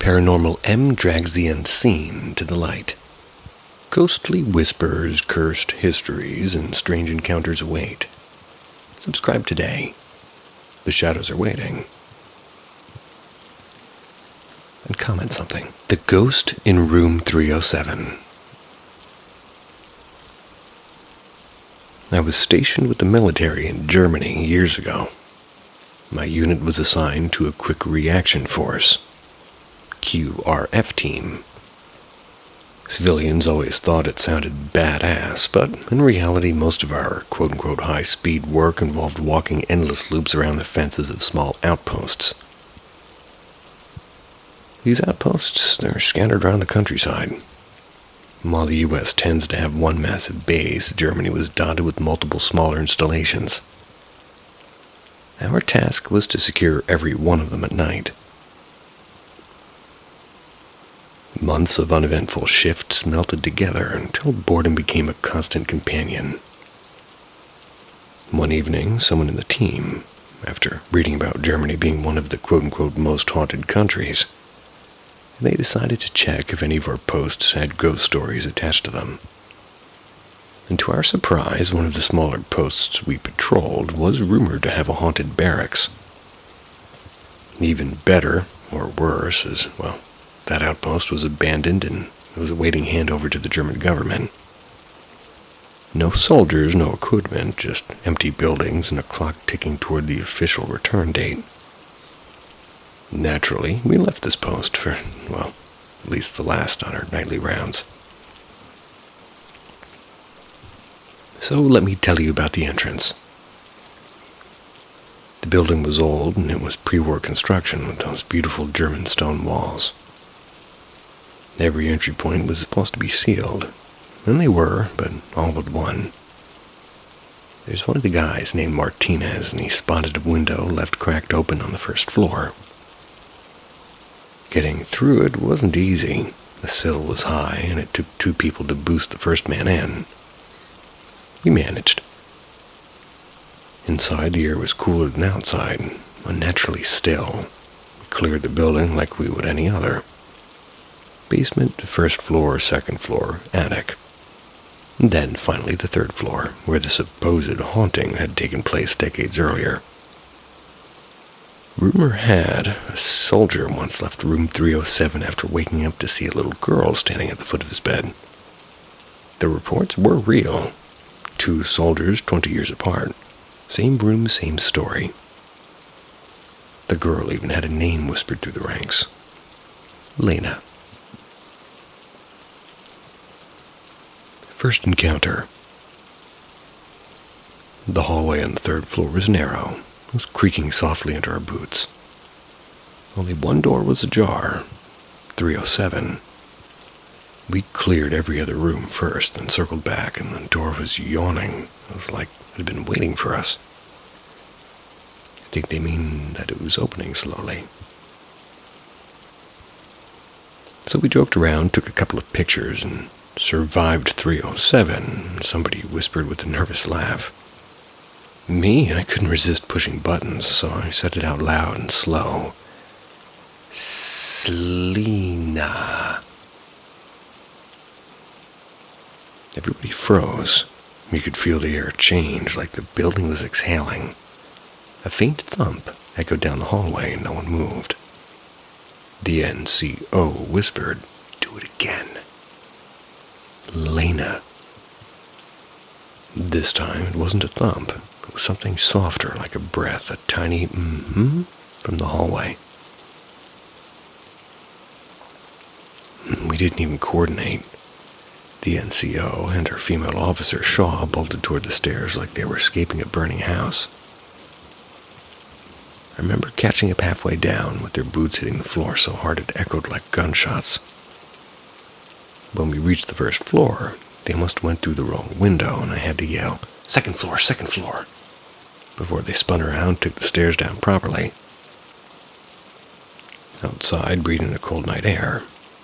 Paranormal M drags the unseen to the light. Ghostly whispers, cursed histories, and strange encounters await. Subscribe today. The shadows are waiting. And comment something. The Ghost in Room 307. I was stationed with the military in Germany years ago. My unit was assigned to a Quick Reaction Force, QRF team. Civilians always thought it sounded badass, but in reality most of our quote-unquote high-speed work involved walking endless loops around the fences of small outposts. These outposts, they're scattered around the countryside. While the U.S. tends to have one massive base, Germany was dotted with multiple smaller installations. Our task was to secure every one of them at night. Months of uneventful shifts melted together until boredom became a constant companion. One evening, someone in the team, after reading about Germany being one of the quote-unquote most haunted countries, they decided to check if any of our posts had ghost stories attached to them. And to our surprise, one of the smaller posts we patrolled was rumored to have a haunted barracks. Even better, or worse, is, well, that outpost was abandoned and was awaiting handover to the German government. No soldiers, no equipment, just empty buildings and a clock ticking toward the official return date. Naturally, we left this post for, well, at least the last on our nightly rounds. So let me tell you about the entrance. The building was old and it was pre-war construction with those beautiful German stone walls. Every entry point was supposed to be sealed, and they were, but all but one. There's one of the guys named Martinez, and he spotted a window left cracked open on the first floor. Getting through it wasn't easy. The sill was high, and it took 2 people to boost the first man in. We managed. Inside, the air was cooler than outside, unnaturally still. We cleared the building like we would any other. Basement, first floor, second floor, attic. And then, finally, the third floor, where the supposed haunting had taken place decades earlier. Rumor had, a soldier once left room 307 after waking up to see a little girl standing at the foot of his bed. The reports were real. 2 soldiers 20 years apart. Same room, same story. The girl even had a name whispered through the ranks. Lena. First encounter. The hallway on the 3rd floor was narrow. It was creaking softly under our boots. Only one door was ajar, 307. We cleared every other room first, then circled back, and the door was yawning. It was like it had been waiting for us. I think they mean that it was opening slowly. So we joked around, took a couple of pictures, and survived 307, somebody whispered with a nervous laugh. Me, I couldn't resist pushing buttons, so I said it out loud and slow. Selena. Everybody froze. You could feel the air change, like the building was exhaling. A faint thump echoed down the hallway and no one moved. The NCO whispered, "Do it again." Lena. This time it wasn't a thump. It was something softer, like a breath, a tiny mm-hmm from the hallway. We didn't even coordinate. The NCO and her female officer, Shaw, bolted toward the stairs like they were escaping a burning house. I remember catching up halfway down with their boots hitting the floor so hard it echoed like gunshots. When we reached the first floor, they must have went through the wrong window, and I had to yell, second floor, before they spun around and took the stairs down properly. Outside, breathing the cold night air,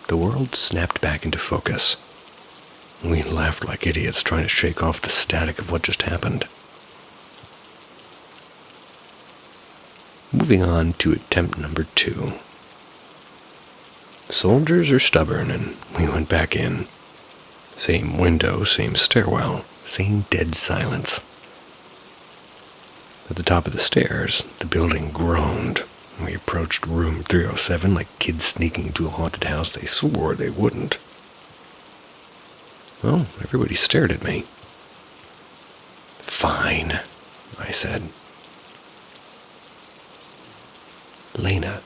the world snapped back into focus. We laughed like idiots trying to shake off the static of what just happened. Moving on to attempt number 2. Soldiers are stubborn, and we went back in. Same window, same stairwell, same dead silence. At the top of the stairs, the building groaned. We approached room 307 like kids sneaking into a haunted house they swore they wouldn't. Well, everybody stared at me. "Fine," I said. "Lena."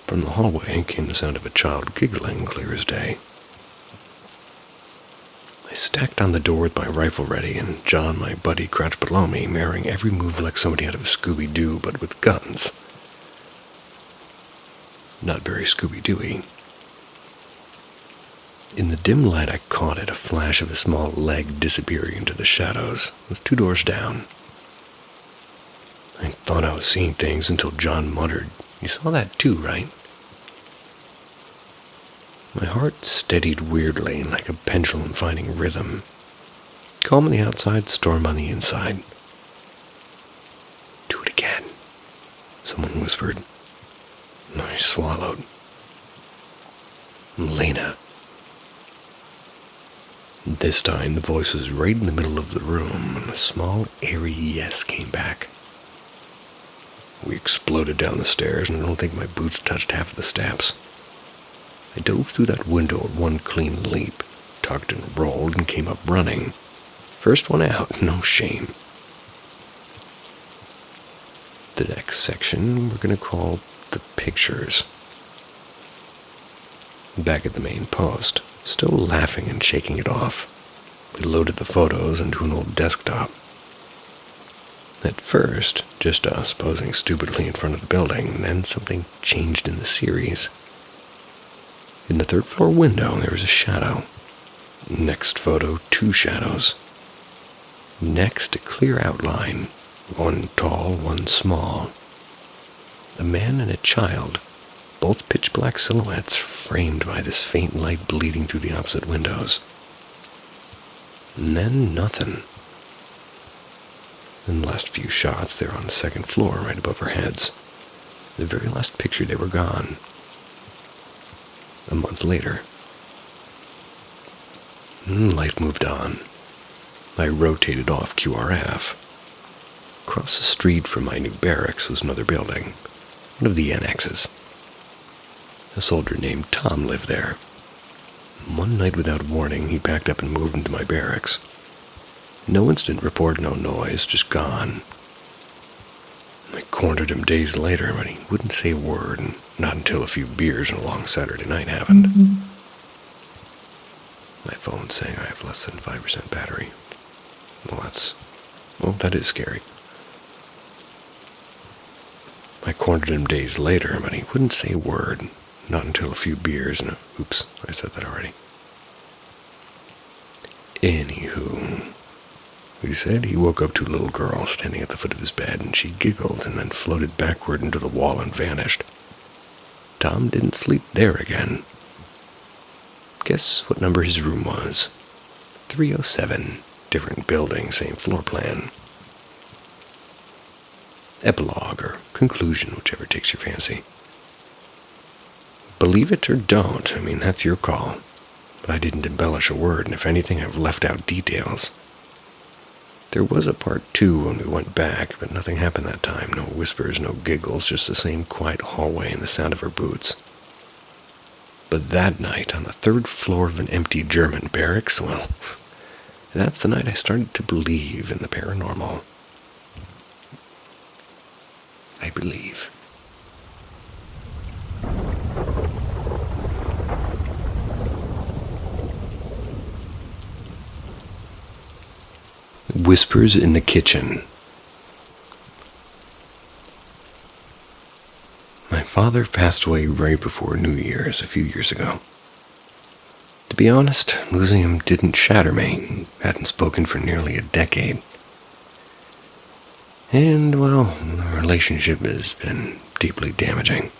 From the hallway came the sound of a child giggling, clear as day. I stacked on the door with my rifle ready, and John, my buddy, crouched below me, mirroring every move like somebody out of a Scooby-Doo, but with guns. Not very Scooby-Doo-y. In the dim light I caught it, a flash of a small leg disappearing into the shadows. It was 2 doors down. I thought I was seeing things until John muttered, "You saw that too, right?" My heart steadied weirdly, like a pendulum finding rhythm. Calm on the outside, storm on the inside. "Do it again," someone whispered. I swallowed. "Lena." This time the voice was right in the middle of the room, and a small, airy yes came back. We exploded down the stairs, and I don't think my boots touched half of the steps. I dove through that window at one clean leap, tucked and rolled, and came up running. First one out, no shame. The next section we're going to call the pictures. Back at the main post, still laughing and shaking it off, we loaded the photos into an old desktop. At first, just us posing stupidly in front of the building, then something changed in the series. In the 3rd floor window, there was a shadow. Next photo, 2 shadows. Next, a clear outline, one tall, one small. A man and a child, both pitch black silhouettes framed by this faint light bleeding through the opposite windows. And then nothing. In the last few shots, they were on the 2nd floor, right above our heads. The very last picture, they were gone. A month later. Life moved on. I rotated off QRF. Across the street from my new barracks was another building, one of the annexes. A soldier named Tom lived there. One night without warning, he packed up and moved into my barracks. No incident report, no noise, just gone. I cornered him days later, but he wouldn't say a word, and not until a few beers and a long Saturday night happened. My phone's saying I have less than 5% battery. Well, that is scary. I cornered him days later, but he wouldn't say a word, not until a few beers and oops, I said that already. Anywho, he said he woke up to a little girl standing at the foot of his bed, and she giggled and then floated backward into the wall and vanished. Tom didn't sleep there again. Guess what number his room was? 307. Different building, same floor plan. Epilogue or conclusion, whichever takes your fancy. Believe it or don't, that's your call. But I didn't embellish a word, and if anything, I've left out details. There was a part 2 when we went back, but nothing happened that time. No whispers, no giggles, just the same quiet hallway and the sound of her boots. But that night, on the 3rd floor of an empty German barracks, well, that's the night I started to believe in the paranormal. I believe. Whispers in the kitchen. My father passed away right before New Year's a few years ago. To be honest, losing him didn't shatter me. Hadn't spoken for nearly a decade. And, well, the relationship has been deeply damaging.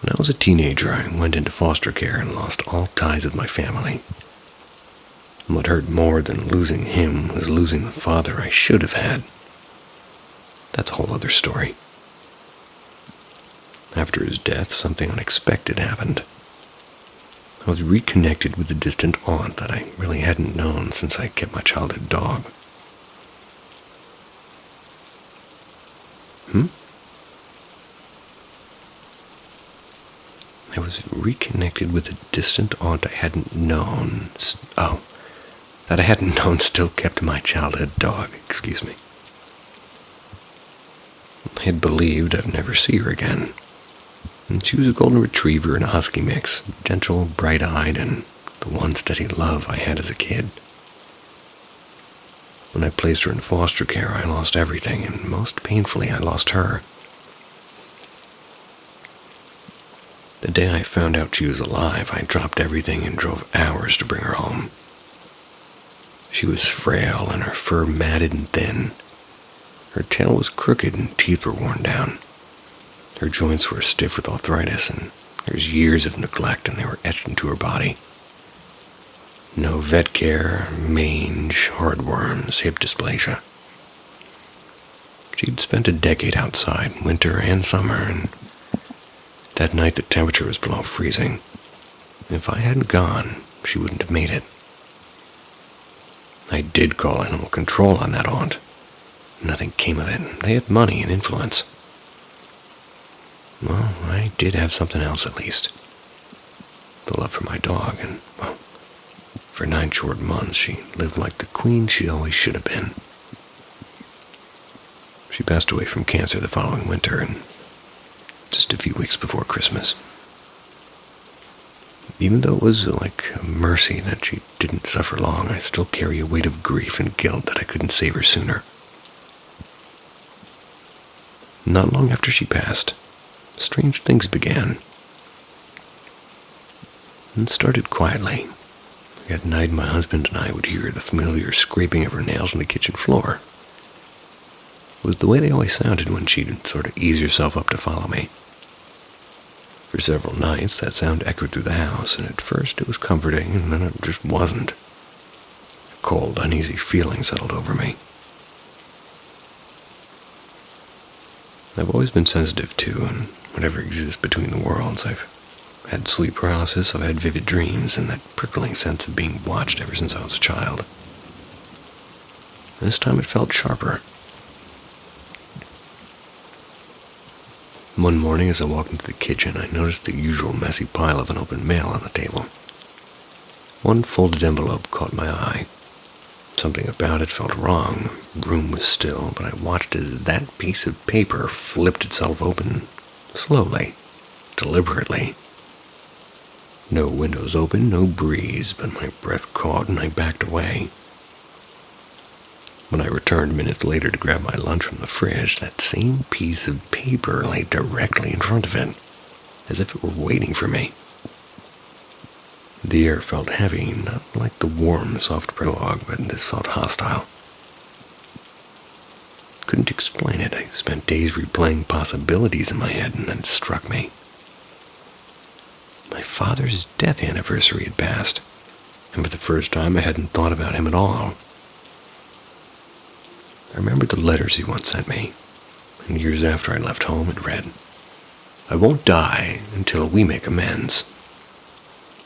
When I was a teenager, I went into foster care and lost all ties with my family. And what hurt more than losing him was losing the father I should have had. That's a whole other story. After his death, something unexpected happened. I was reconnected with a distant aunt that I really hadn't known since I kept my childhood dog. I was reconnected with a distant aunt I hadn't known. That I hadn't known still kept my childhood dog, excuse me. I had believed I'd never see her again. And she was a golden retriever and a husky mix, gentle, bright-eyed, and the one steady love I had as a kid. When I placed her in foster care, I lost everything, and most painfully, I lost her. The day I found out she was alive, I dropped everything and drove hours to bring her home. She was frail and her fur matted and thin. Her tail was crooked and teeth were worn down. Her joints were stiff with arthritis, and there was years of neglect, and they were etched into her body. No vet care, mange, heartworms, hip dysplasia. She'd spent a decade outside, winter and summer, and that night the temperature was below freezing. If I hadn't gone, she wouldn't have made it. I did call animal control on that aunt. Nothing came of it. They had money and influence. Well, I did have something else at least. The love for my dog, and, well, for 9 short months she lived like the queen she always should have been. She passed away from cancer the following winter, and just a few weeks before Christmas. Even though it was like a mercy that she didn't suffer long, I still carry a weight of grief and guilt that I couldn't save her sooner. Not long after she passed, strange things began. It started quietly. At night, my husband and I would hear the familiar scraping of her nails on the kitchen floor. It was the way they always sounded when she'd sort of ease herself up to follow me. For several nights, that sound echoed through the house, and at first it was comforting, and then it just wasn't. A cold, uneasy feeling settled over me. I've always been sensitive to, and whatever exists between the worlds. I've had sleep paralysis, I've had vivid dreams, and that prickling sense of being watched ever since I was a child. This time it felt sharper. One morning as I walked into the kitchen, I noticed the usual messy pile of unopened mail on the table. One folded envelope caught my eye. Something about it felt wrong. The room was still, but I watched as that piece of paper flipped itself open, slowly, deliberately. No windows open, no breeze, but my breath caught and I backed away. When I returned minutes later to grab my lunch from the fridge, that same piece of paper lay directly in front of it, as if it were waiting for me. The air felt heavy, not like the warm, soft prologue, but this felt hostile. Couldn't explain it. I spent days replaying possibilities in my head, and then it struck me. My father's death anniversary had passed, and for the first time I hadn't thought about him at all. I remembered the letters he once sent me, and years after I left home it read, "I won't die until we make amends."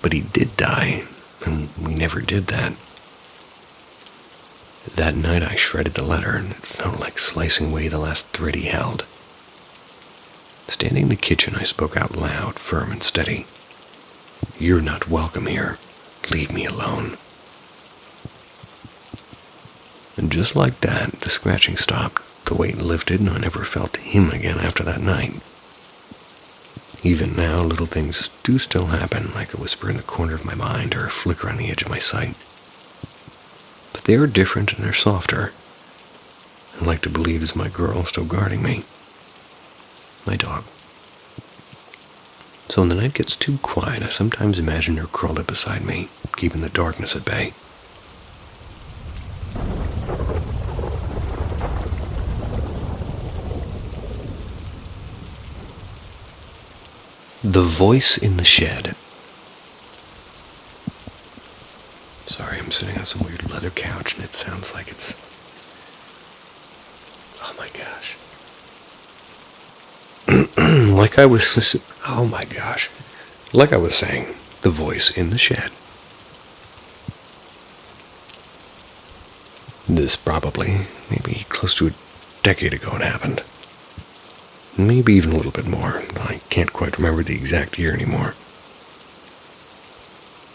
But he did die, and we never did that. That night I shredded the letter, and it felt like slicing away the last thread he held. Standing in the kitchen, I spoke out loud, firm and steady. "You're not welcome here. Leave me alone." And just like that, the scratching stopped, the weight lifted, and I never felt him again after that night. Even now, little things do still happen, like a whisper in the corner of my mind or a flicker on the edge of my sight. But they are different and they're softer. I like to believe it's my girl still guarding me. My dog. So when the night gets too quiet, I sometimes imagine her curled up beside me, keeping the darkness at bay. The Voice in the Shed. Sorry, I'm sitting on some weird leather couch and it sounds like it's... Oh my gosh. Oh my gosh. Like I was saying, the voice in the shed. This probably, maybe close to a decade ago it happened. Maybe even a little bit more. I can't quite remember the exact year anymore.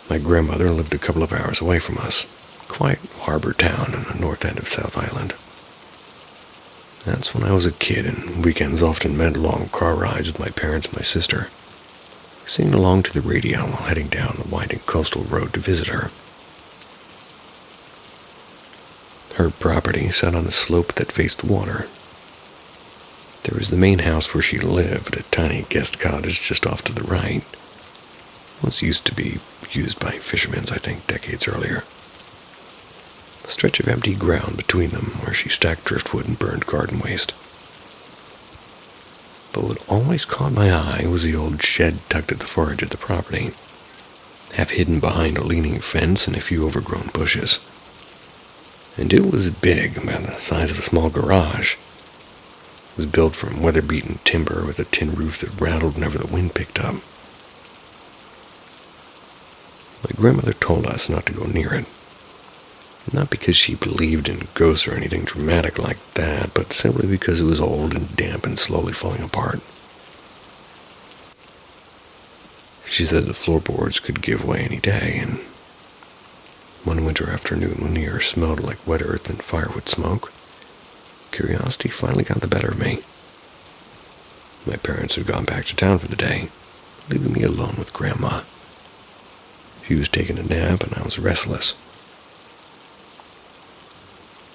My grandmother lived a couple of hours away from us. Quiet harbor town in the north end of South Island. That's when I was a kid, and weekends often meant long car rides with my parents and my sister, singing along to the radio while heading down the winding coastal road to visit her. Her property sat on a slope that faced the water. There was the main house where she lived, a tiny guest cottage just off to the right. Once used to be used by fishermen, I think, decades earlier. A stretch of empty ground between them where she stacked driftwood and burned garden waste. But what always caught my eye was the old shed tucked at the far edge of the property, half hidden behind a leaning fence and a few overgrown bushes. And it was big, about the size of a small garage. It was built from weather-beaten timber with a tin roof that rattled whenever the wind picked up. My grandmother told us not to go near it. Not because she believed in ghosts or anything dramatic like that, but simply because it was old and damp and slowly falling apart. She said the floorboards could give way any day, and one winter afternoon when the air smelled like wet earth and firewood smoke, curiosity finally got the better of me. My parents had gone back to town for the day, leaving me alone with Grandma. She was taking a nap and I was restless.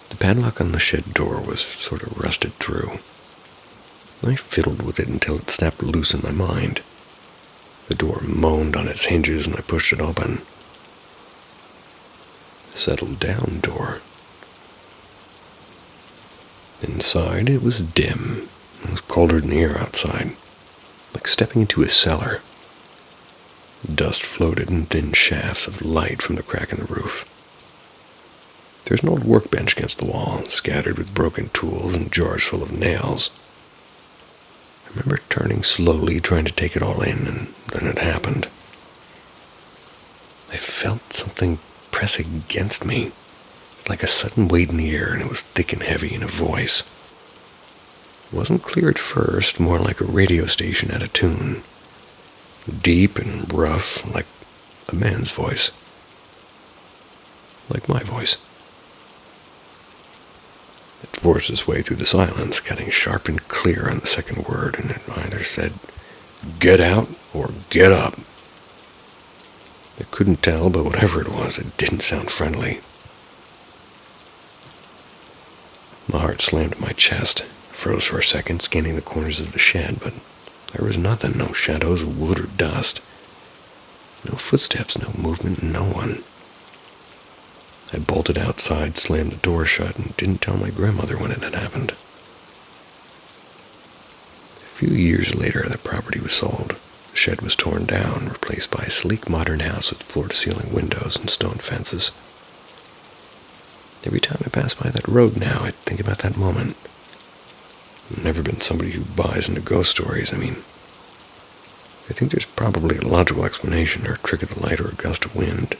The padlock on the shed door was sort of rusted through. I fiddled with it until it snapped loose in my mind. The door moaned on its hinges and I pushed it open. Settled down door. Inside it was dim. It was colder than the air outside, like stepping into a cellar. Dust floated in thin shafts of light from the crack in the roof. There's an old workbench against the wall, scattered with broken tools and jars full of nails. I remember turning slowly, trying to take it all in, and then it happened. I felt something press against me, like a sudden weight in the air, and it was thick and heavy in a voice. It wasn't clear at first, more like a radio station at a tune. Deep and rough, like a man's voice. Like my voice. It forced its way through the silence, cutting sharp and clear on the second word, and it either said, "Get out," or "Get up." I couldn't tell, but whatever it was, it didn't sound friendly. My heart slammed in my chest, froze for a second, scanning the corners of the shed, but there was nothing, no shadows of wood or dust. No footsteps, no movement, no one. I bolted outside, slammed the door shut, and didn't tell my grandmother when it had happened. A few years later, the property was sold. The shed was torn down, replaced by a sleek modern house with floor-to-ceiling windows and stone fences. Every time I pass by that road now, I think about that moment. I've never been somebody who buys into ghost stories. I think there's probably a logical explanation, or a trick of the light, or a gust of wind.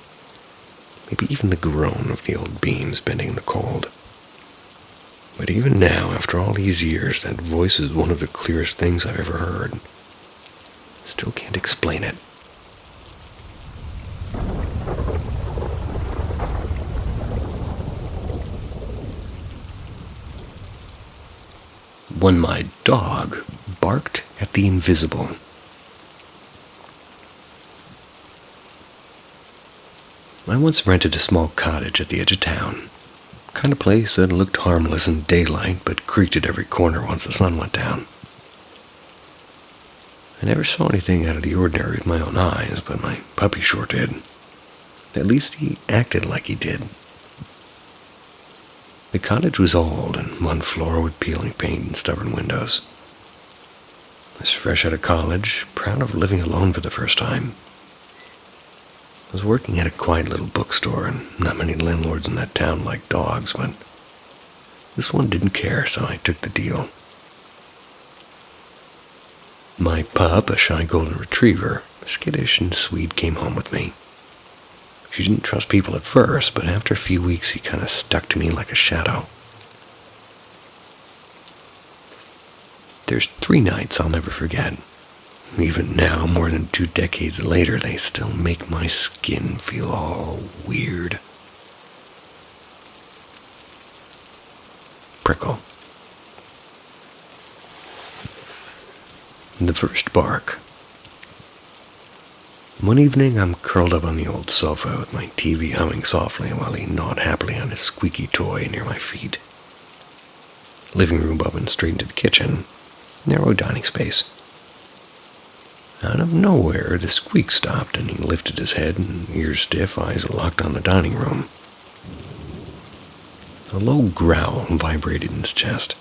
Maybe even the groan of the old beams bending in the cold. But even now, after all these years, that voice is one of the clearest things I've ever heard. Still can't explain it. When my dog barked at the invisible. I once rented a small cottage at the edge of town. Kind of place that looked harmless in daylight, but creaked at every corner once the sun went down. I never saw anything out of the ordinary with my own eyes, but my puppy sure did. At least he acted like he did. The cottage was old, and one floor with peeling paint and stubborn windows. I was fresh out of college, proud of living alone for the first time. I was working at a quiet little bookstore, and not many landlords in that town liked dogs, but this one didn't care, so I took the deal. My pup, a shy golden retriever, skittish and sweet, came home with me. She didn't trust people at first, but after a few weeks he kind of stuck to me like a shadow. There's 3 nights I'll never forget. Even now, more than 2 decades later, they still make my skin feel all weird. Prickle. The first bark. One evening, I'm curled up on the old sofa with my TV humming softly while he gnawed happily on his squeaky toy near my feet. Living room opened straight into the kitchen. Narrow dining space. Out of nowhere, the squeak stopped, and he lifted his head, and ears stiff, eyes locked on the dining room. A low growl vibrated in his chest.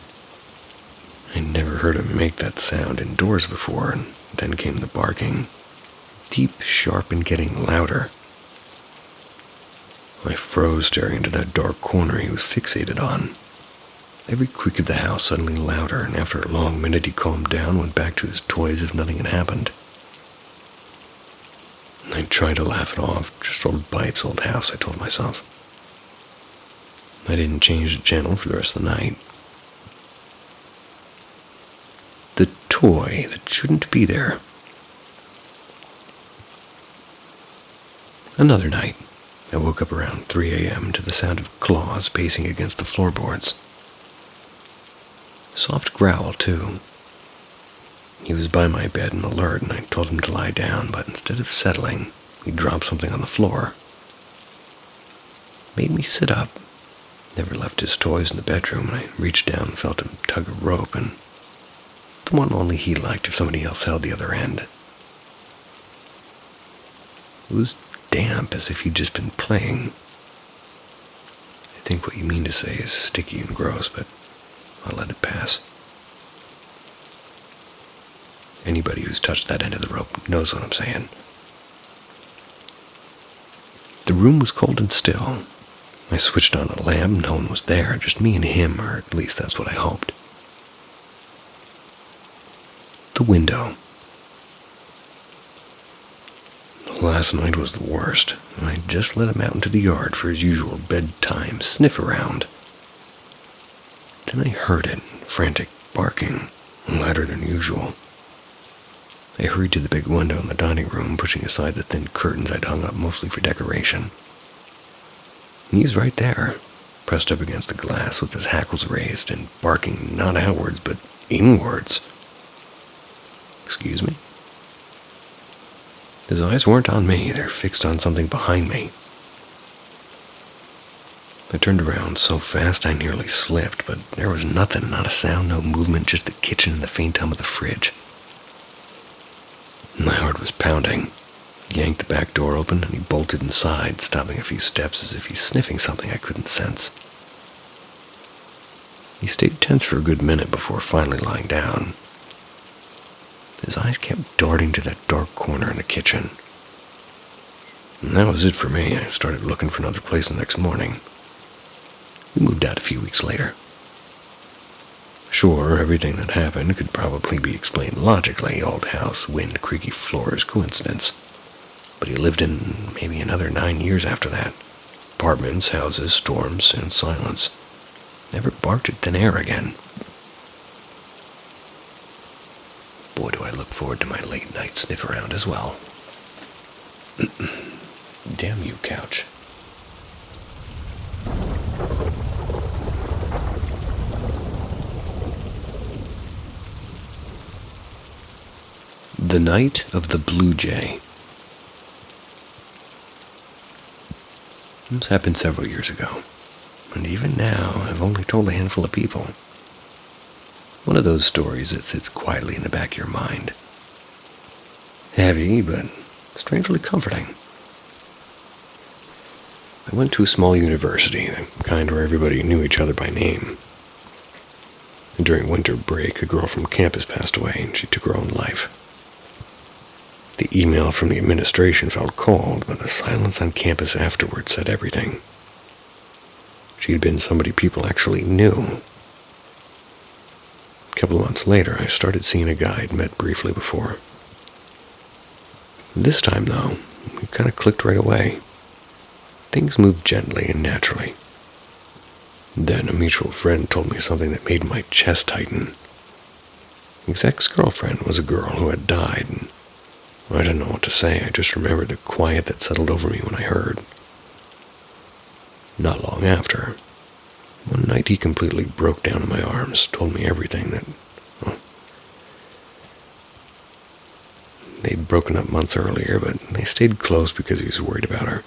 I'd never heard him make that sound indoors before, and then came the barking. Deep, sharp, and getting louder. I froze, staring into that dark corner he was fixated on. Every creak of the house suddenly louder, and after a long minute he calmed down and went back to his toys as if nothing had happened. I tried to laugh it off. Just old pipes, old house, I told myself. I didn't change the channel for the rest of the night. The toy that shouldn't be there. Another night, I woke up around 3 a.m. to the sound of claws pacing against the floorboards. Soft growl, too. He was by my bed and alert, and I told him to lie down, but instead of settling, he dropped something on the floor. Made me sit up. Never left his toys in the bedroom, and I reached down and felt him tug a rope, and the one only he liked if somebody else held the other end. It was damp, as if he'd just been playing. I think what you mean to say is sticky and gross, but I'll let it pass. Anybody who's touched that end of the rope knows what I'm saying. The room was cold and still. I switched on a lamp. No one was there, just me and him, or at least that's what I hoped. The window. Last night was the worst. I just let him out into the yard for his usual bedtime sniff around. Then I heard it, frantic barking, louder than usual. I hurried to the big window in the dining room, pushing aside the thin curtains I'd hung up mostly for decoration. He's right there, pressed up against the glass with his hackles raised and barking not outwards but inwards. Excuse me? His eyes weren't on me, they're fixed on something behind me. I turned around so fast I nearly slipped, but there was nothing, not a sound, no movement, just the kitchen and the faint hum of the fridge. My heart was pounding. He yanked the back door open and he bolted inside, stopping a few steps as if he's sniffing something I couldn't sense. He stayed tense for a good minute before finally lying down. His eyes kept darting to that dark corner in the kitchen. And that was it for me. I started looking for another place the next morning. We moved out a few weeks later. Sure, everything that happened could probably be explained logically. Old house, wind, creaky floors, coincidence. But he lived in maybe another 9 years after that. Apartments, houses, storms, and silence. Never barked at thin air again. Boy, do I look forward to my late night sniff around as well. Damn you, couch. The Night of the Blue Jay. This happened several years ago, and even now I've only told a handful of people. One of those stories that sits quietly in the back of your mind. Heavy, but strangely comforting. I went to a small university, the kind where everybody knew each other by name. And during winter break, a girl from campus passed away, and she took her own life. The email from the administration felt cold, but the silence on campus afterwards said everything. She'd been somebody people actually knew. couple of months later, I started seeing a guy I'd met briefly before. This time, though, we kind of clicked right away. Things moved gently and naturally. Then a mutual friend told me something that made my chest tighten. His ex-girlfriend was a girl who had died, and I didn't know what to say. I just remembered the quiet that settled over me when I heard. Not long after, one night he completely broke down in my arms, told me everything that, they'd broken up months earlier, but they stayed close because he was worried about her.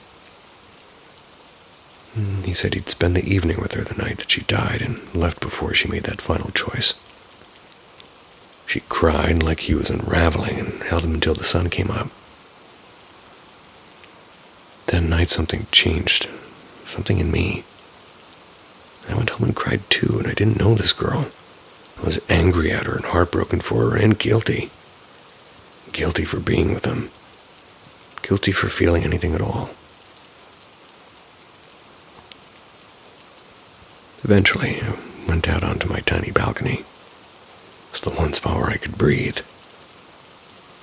He said he'd spend the evening with her the night that she died and left before she made that final choice. She cried like he was unraveling and held him until the sun came up. That night something changed, something in me. I went home and cried too, and I didn't know this girl. I was angry at her and heartbroken for her and guilty. Guilty for being with him. Guilty for feeling anything at all. Eventually, I went out onto my tiny balcony. It was the one spot where I could breathe.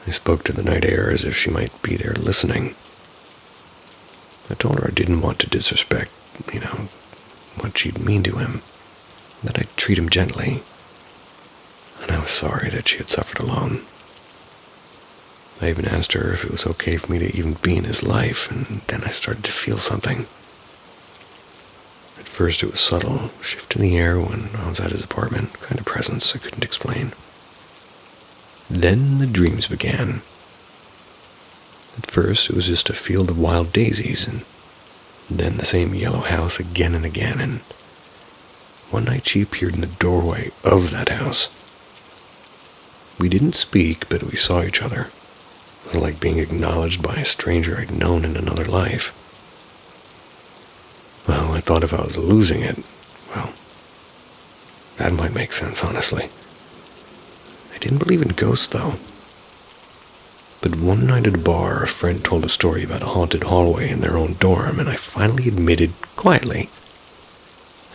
I spoke to the night air as if she might be there listening. I told her I didn't want to disrespect, what she'd mean to him, that I'd treat him gently, and I was sorry that she had suffered alone. I even asked her if it was okay for me to even be in his life, and then I started to feel something. At first it was subtle, a shift in the air when I was at his apartment, kind of presence I couldn't explain. Then the dreams began. At first it was just a field of wild daisies, and then the same yellow house again and again, and one night she appeared in the doorway of that house. We didn't speak, but we saw each other. It was like being acknowledged by a stranger I'd known in another life. Well, I thought if I was losing it, that might make sense, honestly. I didn't believe in ghosts, though. But one night at a bar, a friend told a story about a haunted hallway in their own dorm, and I finally admitted, quietly,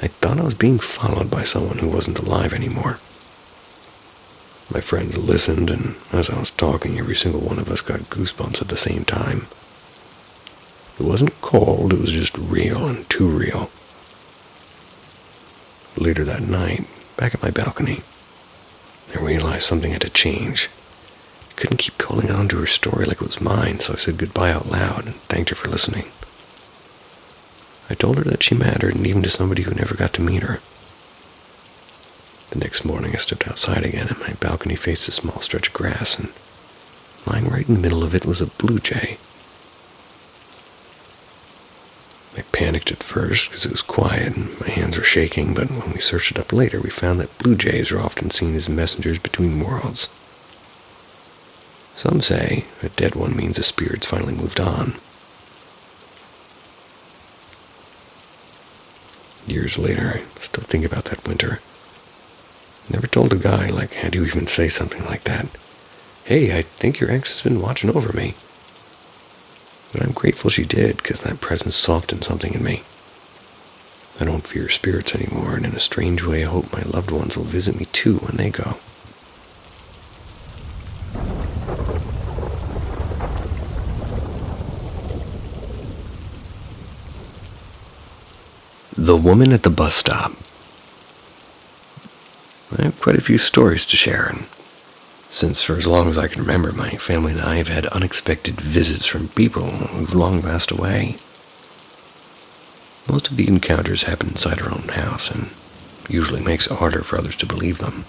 I thought I was being followed by someone who wasn't alive anymore. My friends listened, and as I was talking, every single one of us got goosebumps at the same time. It wasn't cold, it was just real and too real. Later that night, back at my balcony, I realized something had to change. I couldn't keep holding on to her story like it was mine, so I said goodbye out loud and thanked her for listening. I told her that she mattered, and even to somebody who never got to meet her. The next morning I stepped outside again, and my balcony faced a small stretch of grass, and lying right in the middle of it was a blue jay. I panicked at first because it was quiet and my hands were shaking, but when we searched it up later, we found that blue jays are often seen as messengers between worlds. Some say a dead one means the spirit's finally moved on. Years later, I still think about that winter. Never told a guy, how do you even say something like that? Hey, I think your ex has been watching over me. But I'm grateful she did, because that presence softened something in me. I don't fear spirits anymore, and in a strange way I hope my loved ones will visit me too when they go. The woman at the bus stop. I have quite a few stories to share, and since for as long as I can remember, my family and I have had unexpected visits from people who've long passed away. Most of the encounters happen inside our own house, and usually makes it harder for others to believe them.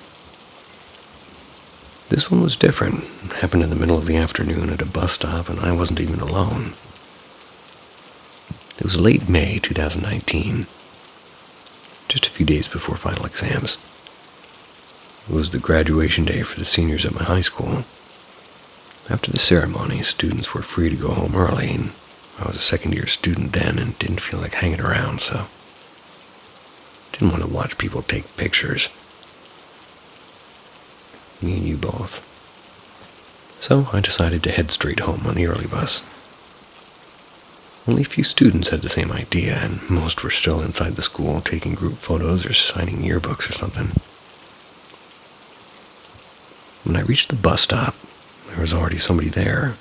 This one was different. It happened in the middle of the afternoon at a bus stop, and I wasn't even alone. It was late May 2019, just a few days before final exams. It was the graduation day for the seniors at my high school. After the ceremony, students were free to go home early, and I was a second-year student then and didn't feel like hanging around, so didn't want to watch people take pictures. Me and you both. So I decided to head straight home on the early bus. Only a few students had the same idea, and most were still inside the school taking group photos or signing yearbooks or something. When I reached the bus stop, there was already somebody there.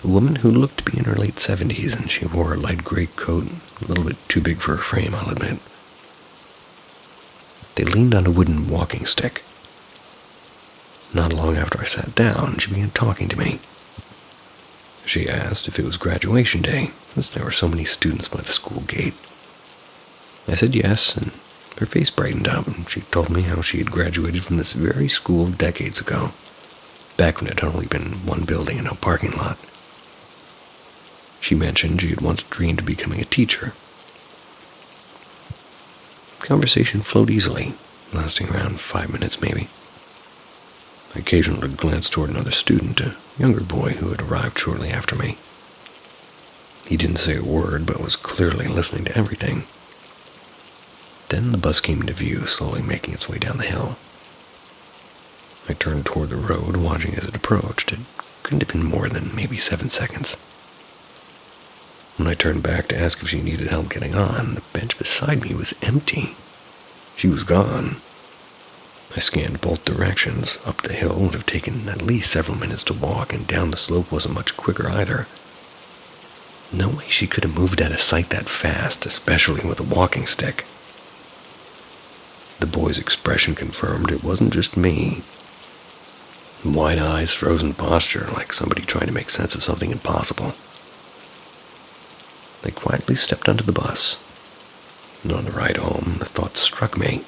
A woman who looked to be in her late 70s, and she wore a light gray coat, a little bit too big for her frame, I'll admit. They leaned on a wooden walking stick. Not long after I sat down, she began talking to me. She asked if it was graduation day, since there were so many students by the school gate. I said yes, and her face brightened up, and she told me how she had graduated from this very school decades ago, back when it had only been one building and no parking lot. She mentioned she had once dreamed of becoming a teacher. The conversation flowed easily, lasting around 5 minutes maybe. I occasionally glanced toward another student, a younger boy who had arrived shortly after me. He didn't say a word, but was clearly listening to everything. Then the bus came into view, slowly making its way down the hill. I turned toward the road, watching as it approached. It couldn't have been more than maybe 7 seconds. When I turned back to ask if she needed help getting on, the bench beside me was empty. She was gone. I scanned both directions. Up the hill would have taken at least several minutes to walk, and down the slope wasn't much quicker either. No way she could have moved out of sight that fast, especially with a walking stick. The boy's expression confirmed it wasn't just me. Wide eyes, frozen posture, like somebody trying to make sense of something impossible. They quietly stepped onto the bus, and on the ride home, the thought struck me.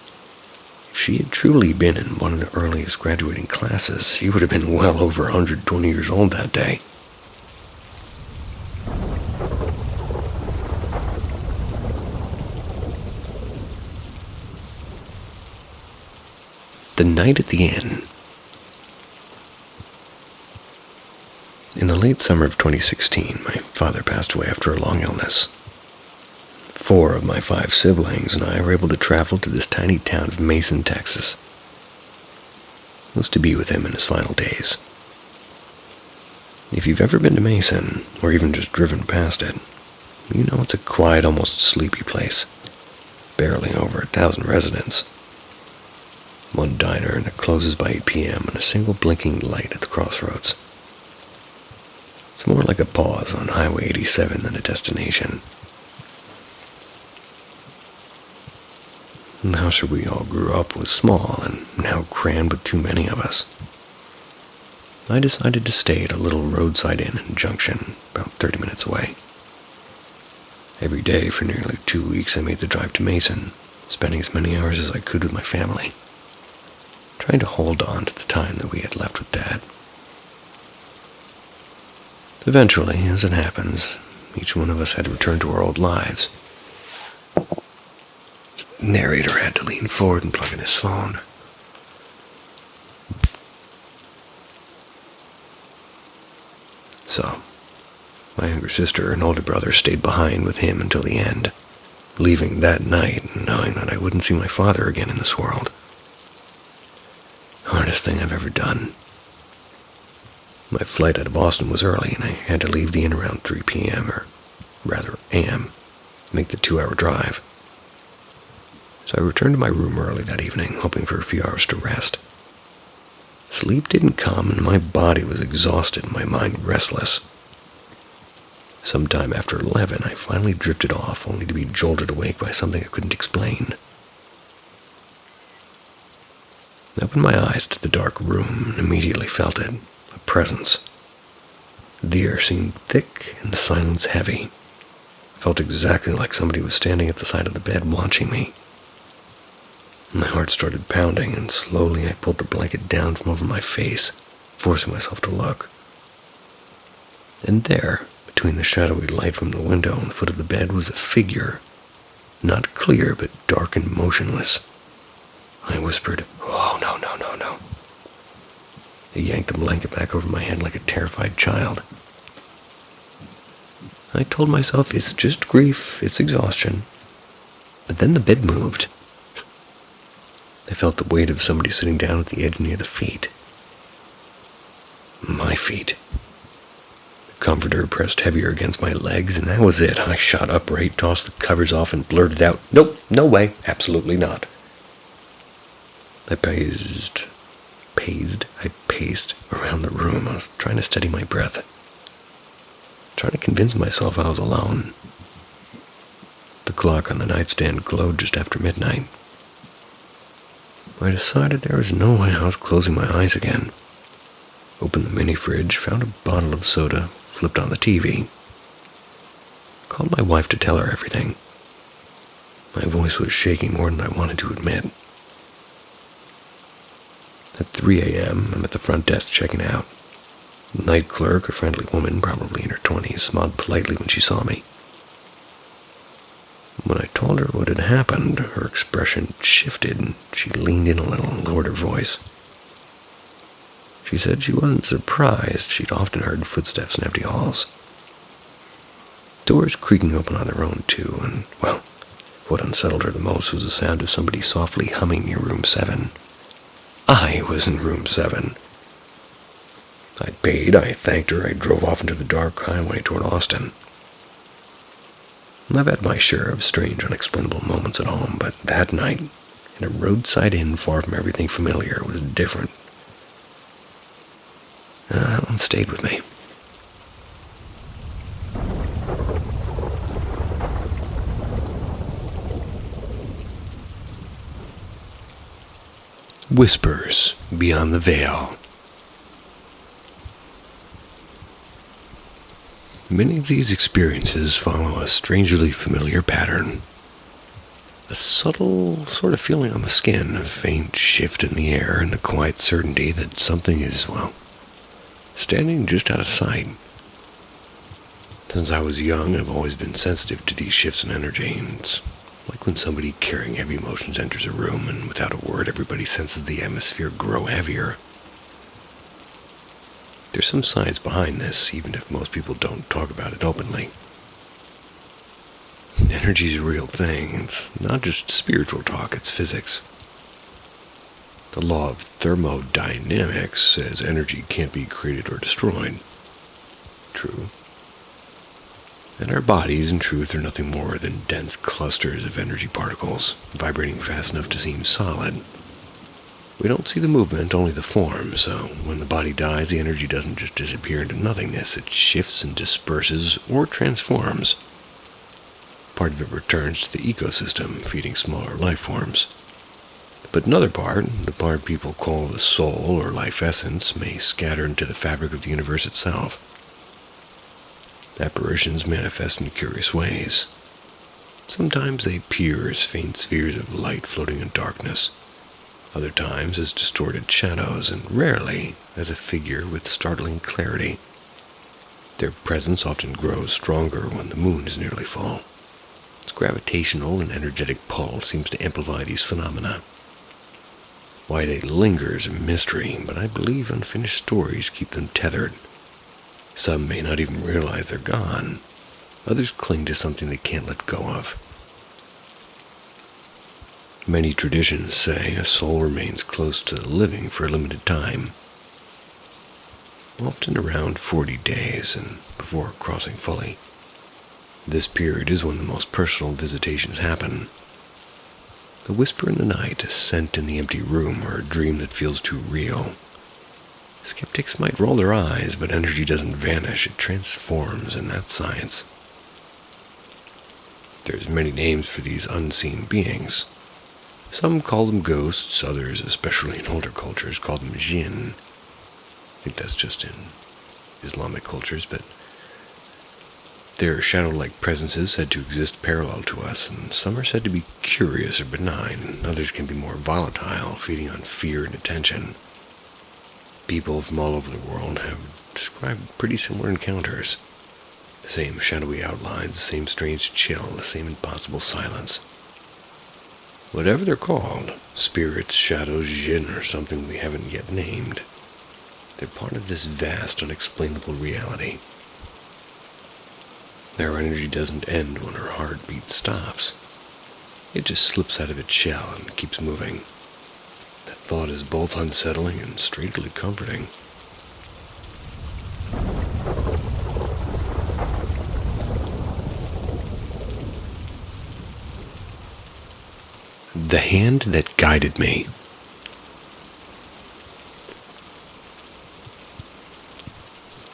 If she had truly been in one of the earliest graduating classes, she would have been well over 120 years old that day. The night at the inn. In the late summer of 2016, my father passed away after a long illness. 4 of my 5 siblings and I were able to travel to this tiny town of Mason, Texas. It was to be with him in his final days. If you've ever been to Mason, or even just driven past it, you know it's a quiet, almost sleepy place. Barely over 1,000 residents. One diner and it closes by 8 p.m. and a single blinking light at the crossroads. It's more like a pause on Highway 87 than a destination. The house where we all grew up was small and now crammed with too many of us. I decided to stay at a little roadside inn in Junction, about 30 minutes away. Every day for nearly 2 weeks I made the drive to Mason, spending as many hours as I could with my family, trying to hold on to the time that we had left with Dad. Eventually, as it happens, each one of us had to return to our old lives. The narrator had to lean forward and plug in his phone. So, my younger sister and older brother stayed behind with him until the end, leaving that night knowing that I wouldn't see my father again in this world. Hardest thing I've ever done. My flight out of Boston was early, and I had to leave the inn around 3 p.m., or rather a.m., make the 2-hour drive. So I returned to my room early that evening, hoping for a few hours to rest. Sleep didn't come, and my body was exhausted and my mind restless. Sometime after 11, I finally drifted off, only to be jolted awake by something I couldn't explain. I opened my eyes to the dark room and immediately felt it. A presence. The air seemed thick and the silence heavy. I felt exactly like somebody was standing at the side of the bed watching me. My heart started pounding, and slowly I pulled the blanket down from over my face, forcing myself to look. And there, between the shadowy light from the window and the foot of the bed, was a figure. Not clear, but dark and motionless. I whispered, "Oh, no, no, no, no." I yanked the blanket back over my head like a terrified child. I told myself it's just grief, it's exhaustion. But then the bed moved. I felt the weight of somebody sitting down at the edge near the feet. My feet. The comforter pressed heavier against my legs, and that was it. I shot upright, tossed the covers off, and blurted out, "Nope, no way, absolutely not." I paced around the room. I was trying to steady my breath, trying to convince myself I was alone. The clock on the nightstand glowed just after midnight. I decided there was no way I was closing my eyes again. Opened the mini fridge, found a bottle of soda, flipped on the TV. Called my wife to tell her everything. My voice was shaking more than I wanted to admit. At 3 a.m., I'm at the front desk checking out. The night clerk, a friendly woman, probably in her 20s, smiled politely when she saw me. When I told her what had happened, her expression shifted and she leaned in a little and lowered her voice. She said she wasn't surprised. She'd often heard footsteps in empty halls. Doors creaking open on their own, too, and, well, what unsettled her the most was the sound of somebody softly humming near room 7. I was in room 7. I paid, I thanked her, I drove off into the dark highway toward Austin. I've had my share of strange, unexplainable moments at home, but that night, in a roadside inn far from everything familiar, was different. That one stayed with me. Whispers Beyond the Veil. Many of these experiences follow a strangely familiar pattern. A subtle sort of feeling on the skin, a faint shift in the air, and the quiet certainty that something is, well, standing just out of sight. Since I was young, I've always been sensitive to these shifts in energy, and it's like when somebody carrying heavy emotions enters a room, and without a word, everybody senses the atmosphere grow heavier. There's some science behind this, even if most people don't talk about it openly. Energy's a real thing. It's not just spiritual talk, it's physics. The law of thermodynamics says energy can't be created or destroyed. True. And our bodies, in truth, are nothing more than dense clusters of energy particles, vibrating fast enough to seem solid. We don't see the movement, only the form, so when the body dies, the energy doesn't just disappear into nothingness. It shifts and disperses or transforms. Part of it returns to the ecosystem, feeding smaller life forms. But another part, the part people call the soul or life essence, may scatter into the fabric of the universe itself. Apparitions manifest in curious ways. Sometimes they appear as faint spheres of light floating in darkness. Other times as distorted shadows, and rarely as a figure with startling clarity. Their presence often grows stronger when the moon is nearly full. Its gravitational and energetic pull seems to amplify these phenomena. Why they linger is a mystery, but I believe unfinished stories keep them tethered. Some may not even realize they're gone. Others cling to something they can't let go of. Many traditions say a soul remains close to the living for a limited time, often around 40 days and before crossing fully. This period is when the most personal visitations happen. A whisper in the night, a scent in the empty room, or a dream that feels too real. Skeptics might roll their eyes, but energy doesn't vanish, it transforms, and that's science. There's many names for these unseen beings. Some call them ghosts, others, especially in older cultures, call them jinn. I think that's just in Islamic cultures, but they're shadow-like presences said to exist parallel to us, and some are said to be curious or benign, and others can be more volatile, feeding on fear and attention. People from all over the world have described pretty similar encounters. The same shadowy outlines, the same strange chill, the same impossible silence. Whatever they're called, spirits, shadows, jinn, or something we haven't yet named, they're part of this vast, unexplainable reality. Their energy doesn't end when our heartbeat stops. It just slips out of its shell and keeps moving. That thought is both unsettling and strangely comforting. The hand that guided me.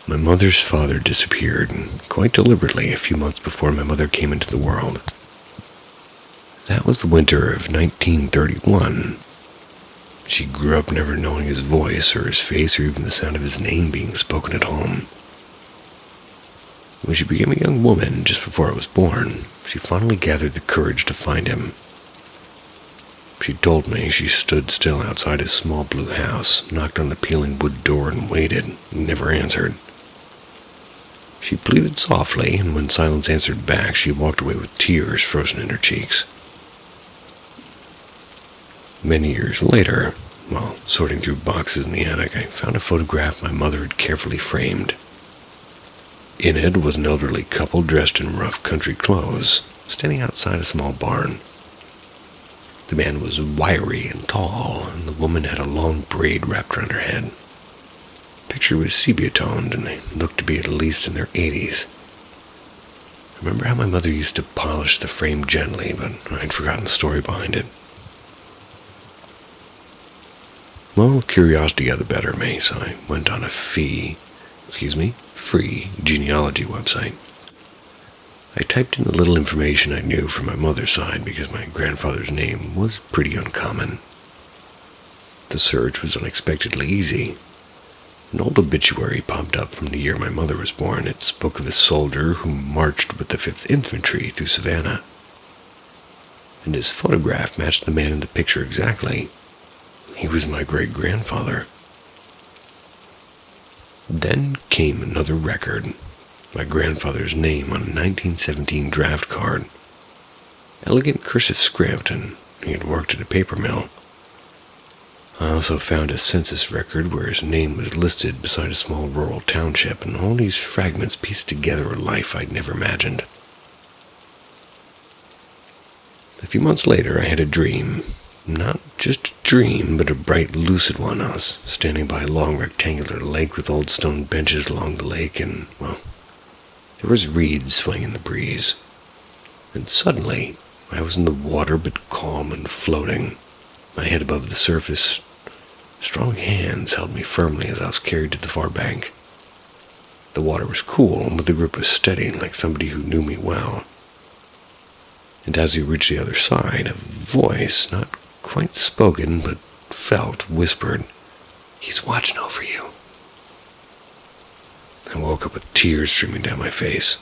My mother's father disappeared, quite deliberately, a few months before my mother came into the world. That was the winter of 1931. She grew up never knowing his voice or his face or even the sound of his name being spoken at home. When she became a young woman just before I was born, she finally gathered the courage to find him. She told me she stood still outside his small blue house, knocked on the peeling wood door and waited. He never answered. She pleaded softly, and when silence answered back, she walked away with tears frozen in her cheeks. Many years later, while sorting through boxes in the attic, I found a photograph my mother had carefully framed. In it was an elderly couple dressed in rough country clothes, standing outside a small barn. The man was wiry and tall, and the woman had a long braid wrapped around her head. The picture was sepia-toned, and they looked to be at least in their 80s. I remember how my mother used to polish the frame gently, but I'd forgotten the story behind it. Well, curiosity got the better of me, so I went on a free genealogy website. I typed in the little information I knew from my mother's side because my grandfather's name was pretty uncommon. The search was unexpectedly easy. An old obituary popped up from the year my mother was born. It spoke of a soldier who marched with the 5th Infantry through Savannah. And his photograph matched the man in the picture exactly. He was my great-grandfather. Then came another record. My grandfather's name on a 1917 draft card. Elegant cursive script, and he had worked at a paper mill. I also found a census record where his name was listed beside a small rural township, and all these fragments pieced together a life I'd never imagined. A few months later, I had a dream. Not just a dream, but a bright, lucid one. I was standing by a long rectangular lake with old stone benches along the lake, and, well, there was reeds swaying in the breeze. And suddenly, I was in the water but calm and floating, my head above the surface. Strong hands held me firmly as I was carried to the far bank. The water was cool, but the grip was steady, like somebody who knew me well. And as we reached the other side, a voice, not quite spoken, but felt, whispered, "He's watching over you." I woke up with tears streaming down my face.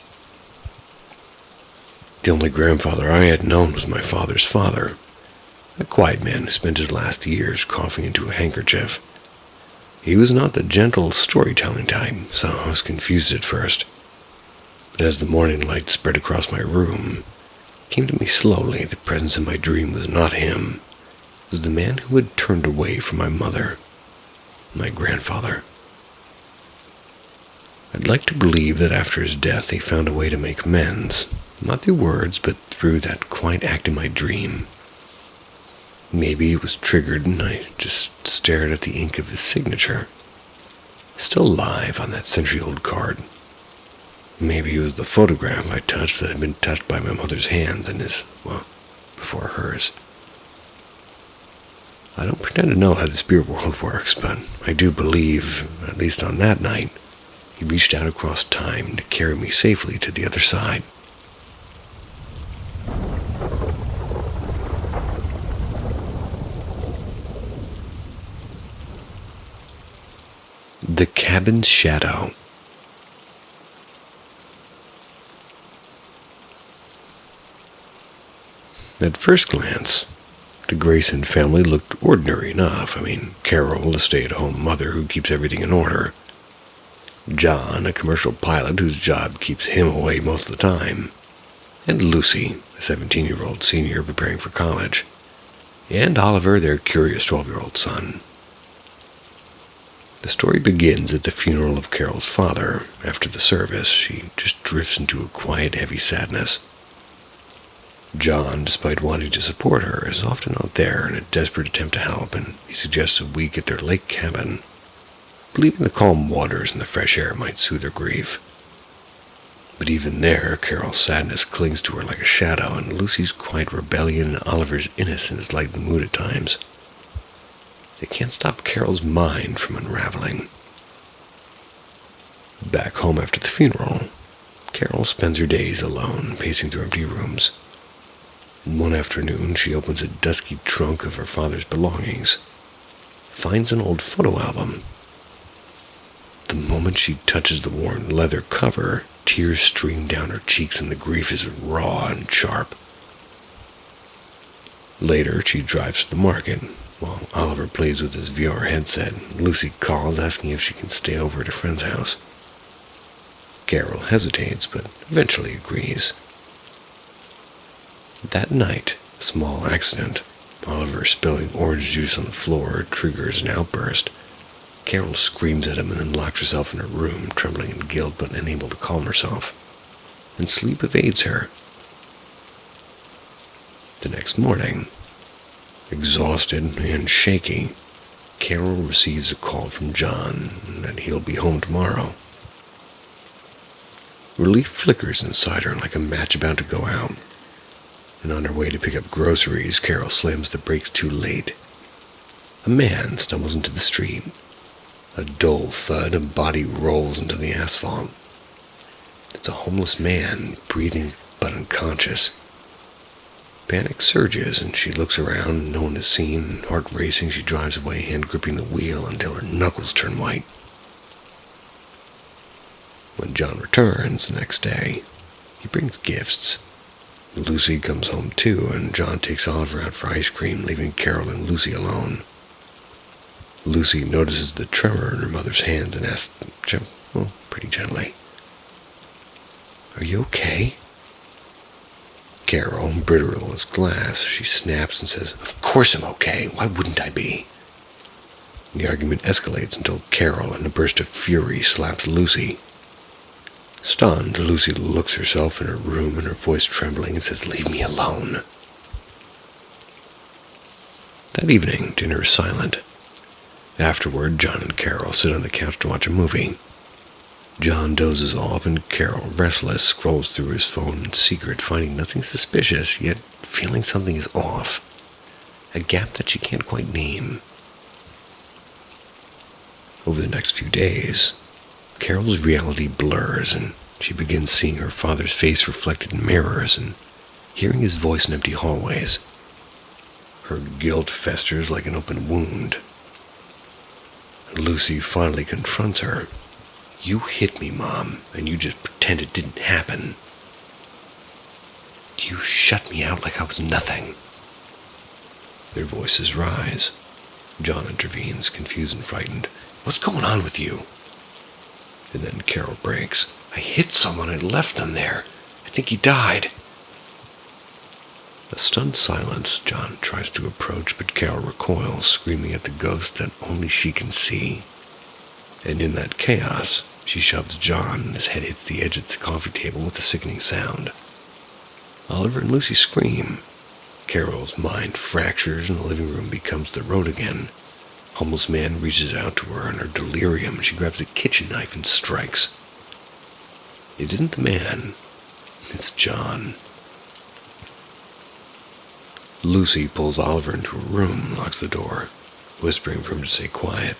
The only grandfather I had known was my father's father, a quiet man who spent his last years coughing into a handkerchief. He was not the gentle storytelling type, so I was confused at first. But as the morning light spread across my room, it came to me slowly the presence in my dream was not him. It was the man who had turned away from my mother, my grandfather. I'd like to believe that after his death he found a way to make amends, not through words, but through that quiet act in my dream. Maybe it was triggered and I just stared at the ink of his signature, still alive on that century-old card. Maybe it was the photograph I touched that had been touched by my mother's hands and his, well, before hers. I don't pretend to know how the spirit world works, but I do believe, at least on that night, he reached out across time to carry me safely to the other side. The Cabin's Shadow. At first glance, the Grayson family looked ordinary enough. Carol, a stay-at-home mother who keeps everything in order. John, a commercial pilot whose job keeps him away most of the time. And Lucy, a 17-year-old senior preparing for college. And Oliver, their curious 12-year-old son. The story begins at the funeral of Carol's father. After the service, she just drifts into a quiet, heavy sadness. John, despite wanting to support her, is often out there in a desperate attempt to help, and he suggests a week at their lake cabin, believing the calm waters and the fresh air might soothe her grief. But even there, Carol's sadness clings to her like a shadow, and Lucy's quiet rebellion and Oliver's innocence lighten the mood at times. They can't stop Carol's mind from unraveling. Back home after the funeral, Carol spends her days alone, pacing through empty rooms. One afternoon, she opens a dusky trunk of her father's belongings, finds an old photo album. The moment she touches the worn leather cover, tears stream down her cheeks and the grief is raw and sharp. Later, she drives to the market. While Oliver plays with his VR headset, Lucy calls asking if she can stay over at a friend's house. Carol hesitates, but eventually agrees. That night, a small accident, Oliver spilling orange juice on the floor, triggers an outburst. Carol screams at him and then locks herself in her room, trembling in guilt but unable to calm herself. And sleep evades her. The next morning, exhausted and shaky, Carol receives a call from John that he'll be home tomorrow. Relief flickers inside her like a match about to go out. And on her way to pick up groceries, Carol slams the brakes too late. A man stumbles into the street. A dull thud, a body rolls into the asphalt. It's a homeless man, breathing but unconscious. Panic surges, and she looks around, no one is seen. Heart racing, she drives away, hand gripping the wheel until her knuckles turn white. When John returns the next day, he brings gifts. Lucy comes home too, and John takes Oliver out for ice cream, leaving Carol and Lucy alone. Lucy notices the tremor in her mother's hands and asks, pretty gently, "Are you okay?" Carol, brittle as glass, she snaps and says, "Of course I'm okay. Why wouldn't I be?" The argument escalates until Carol, in a burst of fury, slaps Lucy. Stunned, Lucy looks herself in her room and her voice trembling and says, "Leave me alone." That evening, dinner is silent. Afterward, John and Carol sit on the couch to watch a movie. John dozes off and Carol, restless, scrolls through his phone in secret, finding nothing suspicious, yet feeling something is off. A gap that she can't quite name. Over the next few days, Carol's reality blurs and she begins seeing her father's face reflected in mirrors and hearing his voice in empty hallways. Her guilt festers like an open wound. Lucy finally confronts her. "You hit me, Mom, and you just pretend it didn't happen. You shut me out like I was nothing." Their voices rise. John intervenes, confused and frightened. "What's going on with you?" And then Carol breaks. "I hit someone and left them there. I think he died." A stunned silence. John tries to approach, but Carol recoils, screaming at the ghost that only she can see. And in that chaos, she shoves John, and his head hits the edge of the coffee table with a sickening sound. Oliver and Lucy scream. Carol's mind fractures, and the living room becomes the road again. Homeless man reaches out to her in her delirium. She grabs a kitchen knife and strikes. It isn't the man. It's John. Lucy pulls Oliver into her room and locks the door, whispering for him to stay quiet.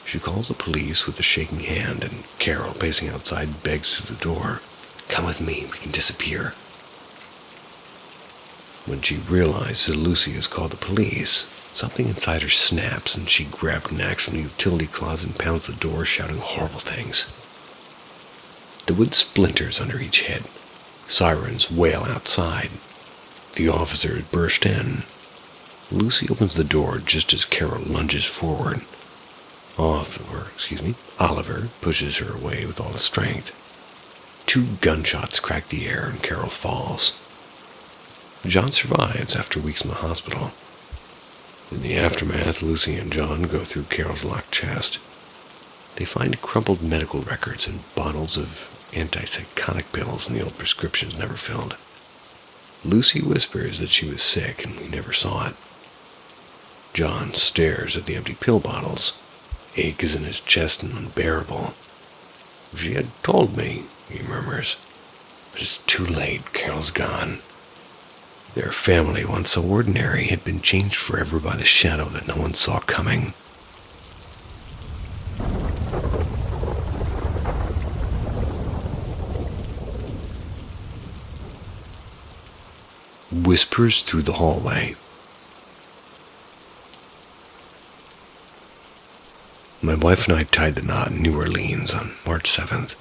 She calls the police with a shaking hand, and Carol, pacing outside, begs through the door. "Come with me, we can disappear." When she realizes that Lucy has called the police, something inside her snaps, and she grabs an axe from the utility closet and pounds the door, shouting horrible things. The wood splinters under each head. Sirens wail outside. The officers burst in. Lucy opens the door just as Carol lunges forward. Oliver pushes her away with all his strength. 2 gunshots crack the air and Carol falls. John survives after weeks in the hospital. In the aftermath, Lucy and John go through Carol's locked chest. They find crumpled medical records and bottles of antipsychotic pills and the old prescriptions never filled. Lucy whispers that she was sick and we never saw it. John stares at the empty pill bottles. Ache is in his chest and unbearable. "If she had told me," he murmurs. "But it's too late. Carol's gone." Their family, once so ordinary, had been changed forever by the shadow that no one saw coming. whispers through the hallway. My wife and I tied the knot in New Orleans on March 7th.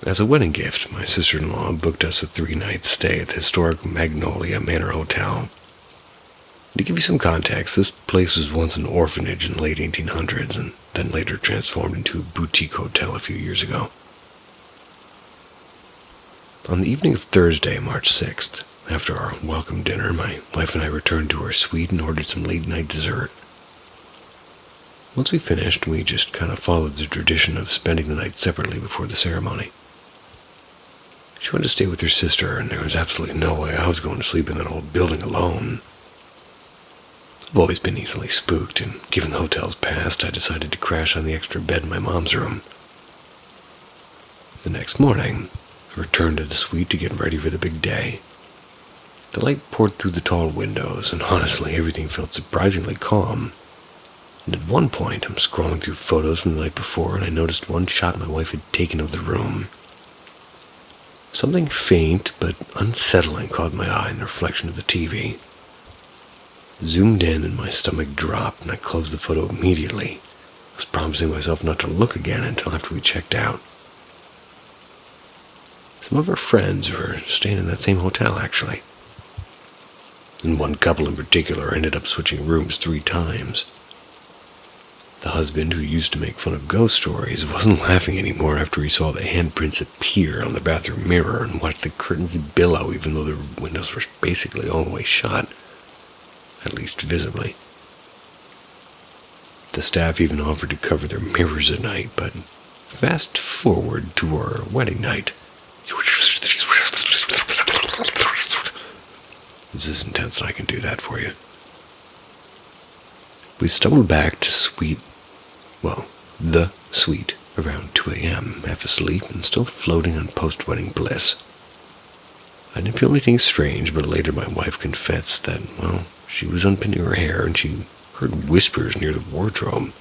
As a wedding gift, my sister-in-law booked us a 3-night stay at the historic Magnolia Manor Hotel. To give you some context, this place was once an orphanage in the late 1800s and then later transformed into a boutique hotel a few years ago. On the evening of Thursday, March 6th, after our welcome dinner, my wife and I returned to our suite and ordered some late-night dessert. Once we finished, we just kind of followed the tradition of spending the night separately before the ceremony. She wanted to stay with her sister, and there was absolutely no way I was going to sleep in that old building alone. I've always been easily spooked, and given the hotel's past, I decided to crash on the extra bed in my mom's room. The next morning, I returned to the suite to get ready for the big day. The light poured through the tall windows, and honestly, everything felt surprisingly calm. And at one point, I'm scrolling through photos from the night before, and I noticed one shot my wife had taken of the room. Something faint but unsettling caught my eye in the reflection of the TV. Zoomed in and my stomach dropped, and I closed the photo immediately. I was promising myself not to look again until after we checked out. Some of our friends were staying in that same hotel, actually. And one couple in particular ended up switching rooms 3 times. The husband, who used to make fun of ghost stories, wasn't laughing anymore after he saw the handprints appear on the bathroom mirror and watched the curtains billow even though the windows were basically all the way shut. At least visibly. The staff even offered to cover their mirrors at night, but fast forward to our wedding night. This is intense and I can do that for you. We stumbled back to the suite around 2 a.m., half asleep and still floating on post-wedding bliss. I didn't feel anything strange, but later my wife confessed that, she was unpinning her hair and she heard whispers near the wardrobe.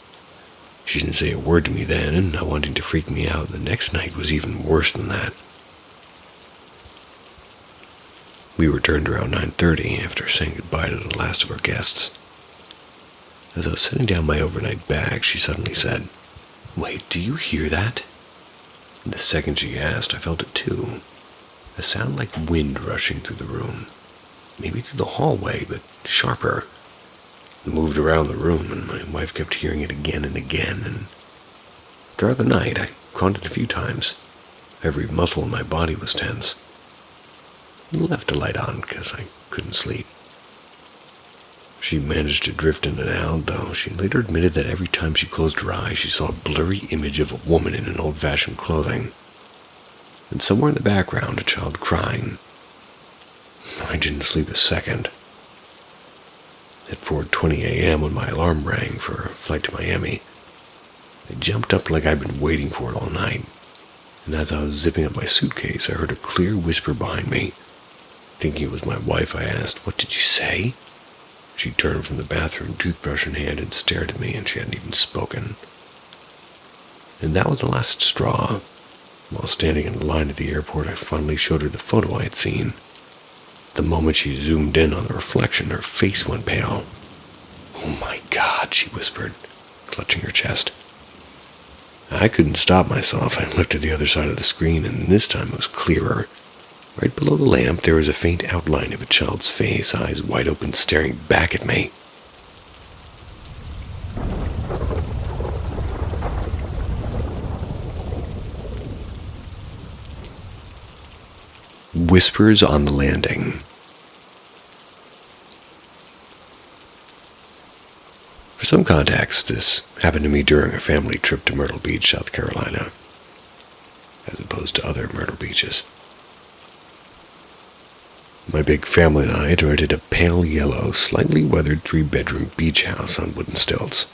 She didn't say a word to me then, and not wanting to freak me out, the next night was even worse than that. We returned around 9:30 after saying goodbye to the last of our guests. As I was setting down my overnight bag, she suddenly said, "Wait, do you hear that?" And the second she asked, I felt it too. A sound like wind rushing through the room. Maybe through the hallway, but sharper. It moved around the room, and my wife kept hearing it again and again, and throughout the night I caught it a few times. Every muscle in my body was tense. I left the light on because I couldn't sleep. She managed to drift in and out, though she later admitted that every time she closed her eyes, she saw a blurry image of a woman in an old-fashioned clothing. And somewhere in the background, a child crying. I didn't sleep a second. At 4:20 a.m. when my alarm rang for a flight to Miami, I jumped up like I'd been waiting for it all night. And as I was zipping up my suitcase, I heard a clear whisper behind me. Thinking it was my wife, I asked, "What did you say?" She turned from the bathroom, toothbrush in hand, and stared at me, and she hadn't even spoken. And that was the last straw. While standing in line at the airport, I finally showed her the photo I had seen. The moment she zoomed in on the reflection, her face went pale. "Oh my God," she whispered, clutching her chest. I couldn't stop myself. I looked at the other side of the screen, and this time it was clearer. Right below the lamp, there was a faint outline of a child's face, eyes wide open, staring back at me. Whispers on the landing. For some context, this happened to me during a family trip to Myrtle Beach, South Carolina, as opposed to other Myrtle Beaches. My big family and I had rented a pale yellow, slightly weathered 3-bedroom beach house on wooden stilts.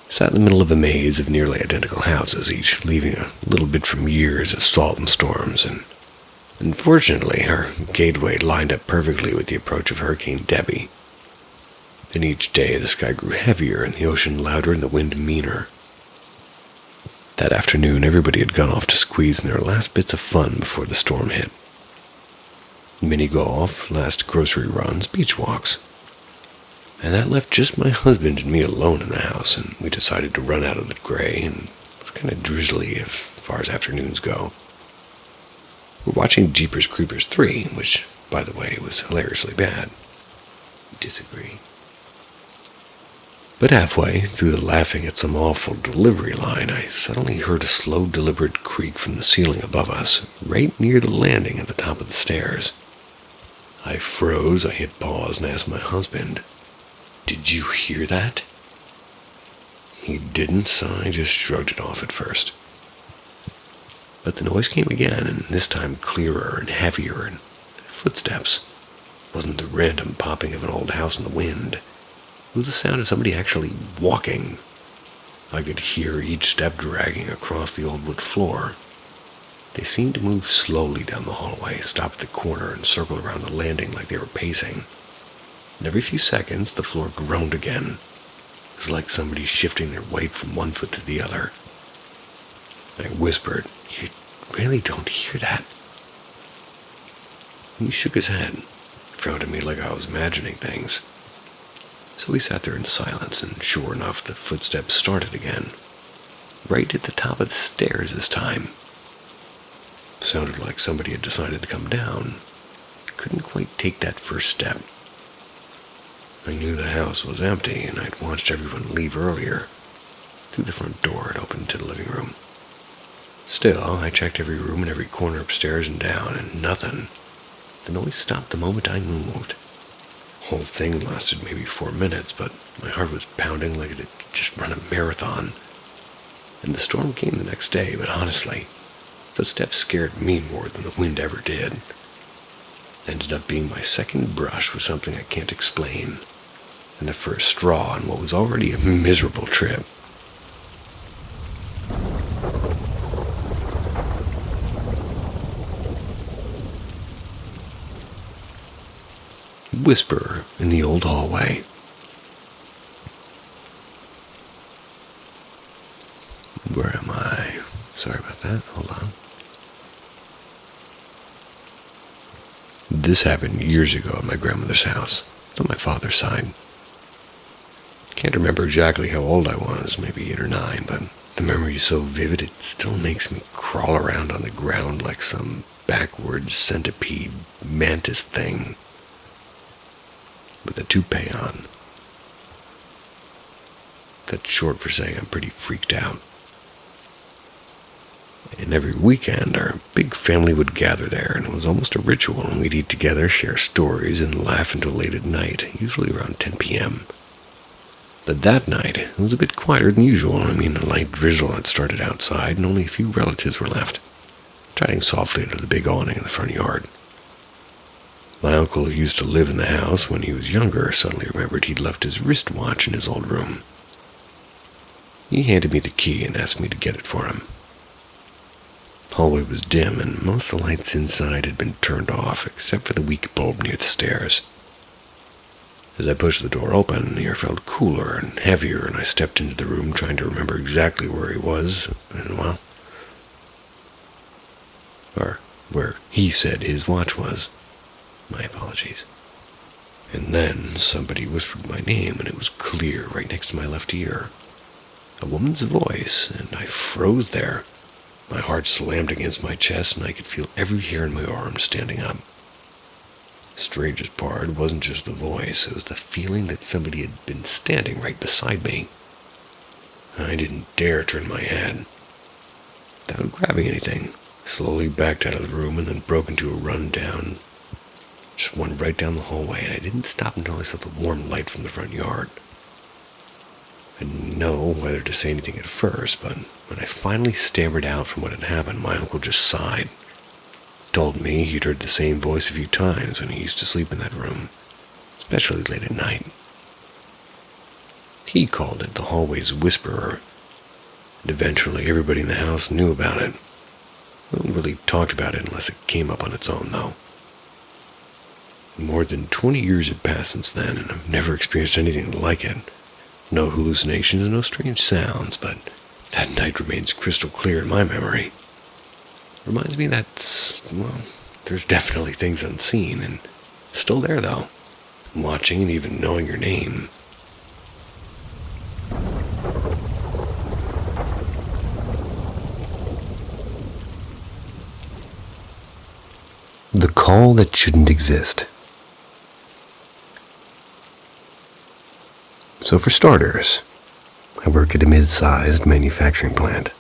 Sat in the middle of a maze of nearly identical houses, each leaving a little bit from years of salt and storms, and unfortunately our gateway lined up perfectly with the approach of Hurricane Debbie. And each day the sky grew heavier and the ocean louder and the wind meaner. That afternoon everybody had gone off to squeeze in their last bits of fun before the storm hit. mini golf, last grocery runs, beach walks. And that left just my husband and me alone in the house, and we decided to run out of the gray, and it was kind of drizzly as far as afternoons go. We're watching Jeepers Creepers 3, which, by the way, was hilariously bad. Disagree. But halfway through the laughing at some awful delivery line, I suddenly heard a slow, deliberate creak from the ceiling above us, right near the landing at the top of the stairs. I froze, I hit pause, and asked my husband, "Did you hear that?" He didn't, so I just shrugged it off at first. But the noise came again, and this time clearer and heavier, and footsteps. It wasn't the random popping of an old house in the wind. It was the sound of somebody actually walking. I could hear each step dragging across the old wood floor. They seemed to move slowly down the hallway, stop at the corner, and circle around the landing like they were pacing. And every few seconds, the floor groaned again. It was like somebody shifting their weight from one foot to the other. I whispered, "You really don't hear that?" He shook his head, frowned at me like I was imagining things. So we sat there in silence, and sure enough, the footsteps started again. Right at the top of the stairs this time. It sounded like somebody had decided to come down. Couldn't quite take that first step. I knew the house was empty, and I'd watched everyone leave earlier. Through the front door, it opened to the living room. Still, I checked every room and every corner upstairs and down, and nothing. The noise stopped the moment I moved. The whole thing lasted maybe 4 minutes, but my heart was pounding like it had just run a marathon. And the storm came the next day, but honestly, footsteps scared me more than the wind ever did. It ended up being my second brush with something I can't explain, and the first straw on what was already a miserable trip. Whisper in the old hallway. Where am I? Sorry about that. Hold on. This happened years ago at my grandmother's house, on my father's side. Can't remember exactly how old I was, maybe 8 or 9, but the memory is so vivid it still makes me crawl around on the ground like some backwards centipede mantis thing with a toupee on. That's short for saying I'm pretty freaked out. And every weekend, our big family would gather there, and it was almost a ritual, and we'd eat together, share stories, and laugh until late at night, usually around 10 p.m. But that night, it was a bit quieter than usual. A light drizzle had started outside, and only a few relatives were left, chatting softly under the big awning in the front yard. My uncle, who used to live in the house when he was younger, suddenly remembered he'd left his wristwatch in his old room. He handed me the key and asked me to get it for him. The hallway was dim, and most of the lights inside had been turned off, except for the weak bulb near the stairs. As I pushed the door open, the air felt cooler and heavier, and I stepped into the room trying to remember exactly where he was, and or where he said his watch was. My apologies. And then somebody whispered my name, and it was clear right next to my left ear. A woman's voice, and I froze there. My heart slammed against my chest, and I could feel every hair in my arm standing up. The strangest part wasn't just the voice, it was the feeling that somebody had been standing right beside me. I didn't dare turn my head. Without grabbing anything, I slowly backed out of the room and then broke into a run down. Just went right down the hallway, and I didn't stop until I saw the warm light from the front yard. I didn't know whether to say anything at first, but when I finally stammered out from what had happened, my uncle just sighed. He told me he'd heard the same voice a few times when he used to sleep in that room, especially late at night. He called it the hallway's whisperer, and eventually everybody in the house knew about it. No one really talked about it unless it came up on its own, though. More than 20 years had passed since then, and I've never experienced anything like it. No hallucinations, no strange sounds, but that night remains crystal clear in my memory. Reminds me that, There's definitely things unseen, and still there though, watching and even knowing your name. The call that shouldn't exist. So for starters, I work at a mid-sized manufacturing plant.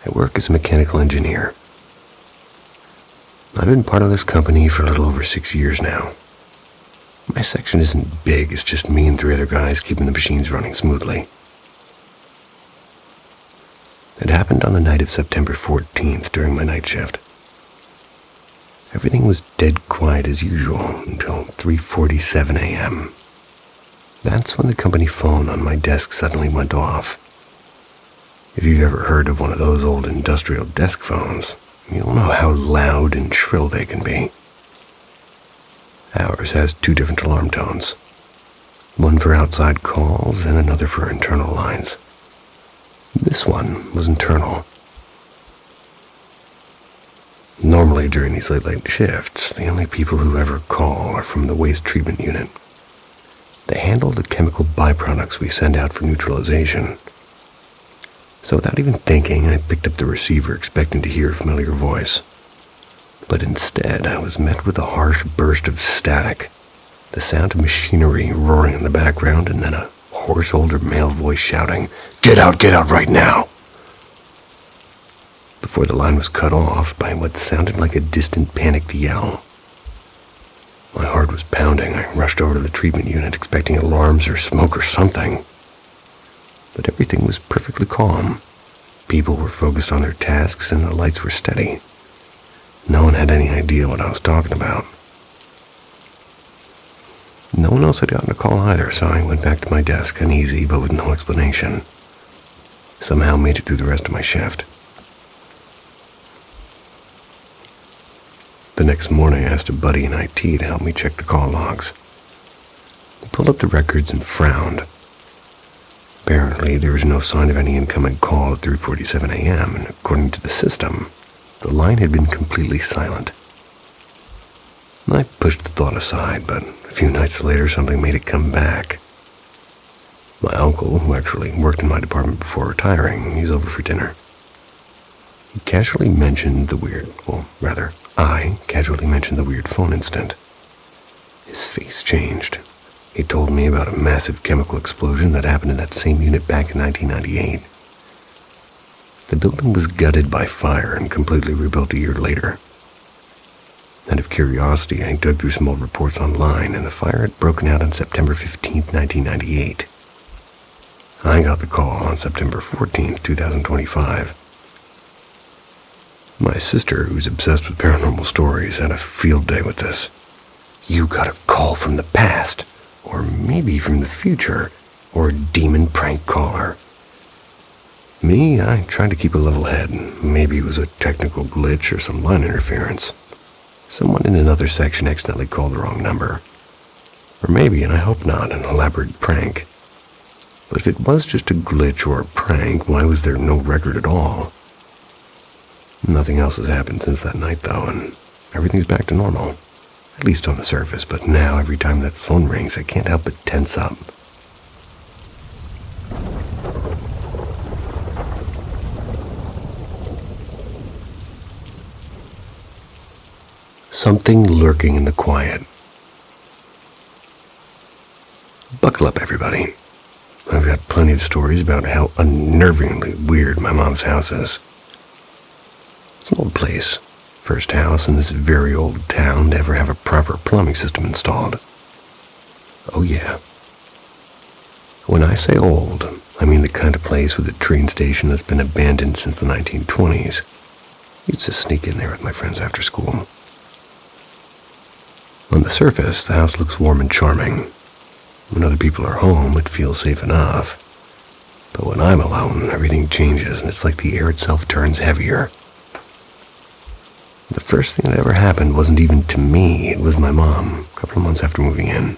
I work as a mechanical engineer. I've been part of this company for a little over 6 years now. My section isn't big, it's just me and 3 other guys keeping the machines running smoothly. It happened on the night of September 14th during my night shift. Everything was dead quiet as usual until 3:47 a.m. That's when the company phone on my desk suddenly went off. If you've ever heard of one of those old industrial desk phones, you'll know how loud and shrill they can be. Ours has 2 different alarm tones. One for outside calls and another for internal lines. This one was internal. Normally during these late shifts, the only people who ever call are from the waste treatment unit. They handle the chemical byproducts we send out for neutralization. So without even thinking, I picked up the receiver expecting to hear a familiar voice. But instead, I was met with a harsh burst of static, the sound of machinery roaring in the background, and then a hoarse older male voice shouting, get out right now!" Before the line was cut off by what sounded like a distant panicked yell. My heart was pounding. I rushed over to the treatment unit expecting alarms or smoke or something. But everything was perfectly calm. People were focused on their tasks and the lights were steady. No one had any idea what I was talking about. No one else had gotten a call either, so I went back to my desk, uneasy but with no explanation. Somehow made it through the rest of my shift. The next morning, I asked a buddy in IT to help me check the call logs. He pulled up the records and frowned. Apparently, there was no sign of any incoming call at 3:47 a.m., and according to the system, the line had been completely silent. I pushed the thought aside, but a few nights later, something made it come back. My uncle, who actually worked in my department before retiring, he was over for dinner. He casually mentioned I casually mentioned the weird phone incident. His face changed. He told me about a massive chemical explosion that happened in that same unit back in 1998. The building was gutted by fire and completely rebuilt a year later. Out of curiosity, I dug through some old reports online, and the fire had broken out on September 15th, 1998. I got the call on September 14th, 2025. My sister, who's obsessed with paranormal stories, had a field day with this. You got a call from the past, or maybe from the future, or a demon prank caller. Me, I tried to keep a level head. Maybe it was a technical glitch or some line interference. Someone in another section accidentally called the wrong number. Or maybe, and I hope not, an elaborate prank. But if it was just a glitch or a prank, why was there no record at all? Nothing else has happened since that night, though, and everything's back to normal. At least on the surface, but now every time that phone rings, I can't help but tense up. Something lurking in the quiet. Buckle up, everybody. I've got plenty of stories about how unnervingly weird my mom's house is. It's an old place. First house in this very old town to ever have a proper plumbing system installed. Oh yeah. When I say old, I mean the kind of place with a train station that's been abandoned since the 1920s. I used to sneak in there with my friends after school. On the surface, the house looks warm and charming. When other people are home, it feels safe enough. But when I'm alone, everything changes, and it's like the air itself turns heavier. The first thing that ever happened wasn't even to me, it was my mom, a couple of months after moving in.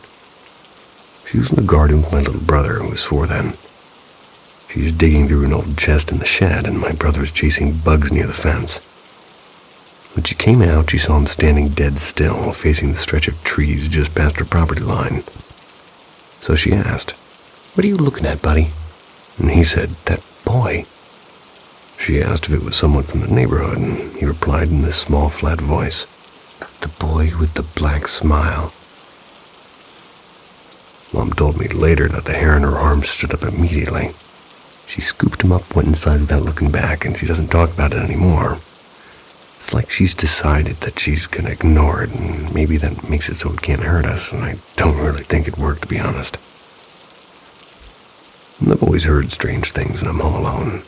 She was in the garden with my little brother, who was 4 then. She's digging through an old chest in the shed, and my brother was chasing bugs near the fence. When she came out, she saw him standing dead still, facing the stretch of trees just past her property line. So she asked, "What are you looking at, buddy?" And he said, "That boy." She asked if it was someone from the neighborhood, and he replied in this small, flat voice, "The boy with the black smile." Mom told me later that the hair on her arm stood up immediately. She scooped him up, went inside without looking back, and she doesn't talk about it anymore. It's like she's decided that she's gonna ignore it, and maybe that makes it so it can't hurt us, and I don't really think it worked, to be honest. And I've always heard strange things when I'm home alone.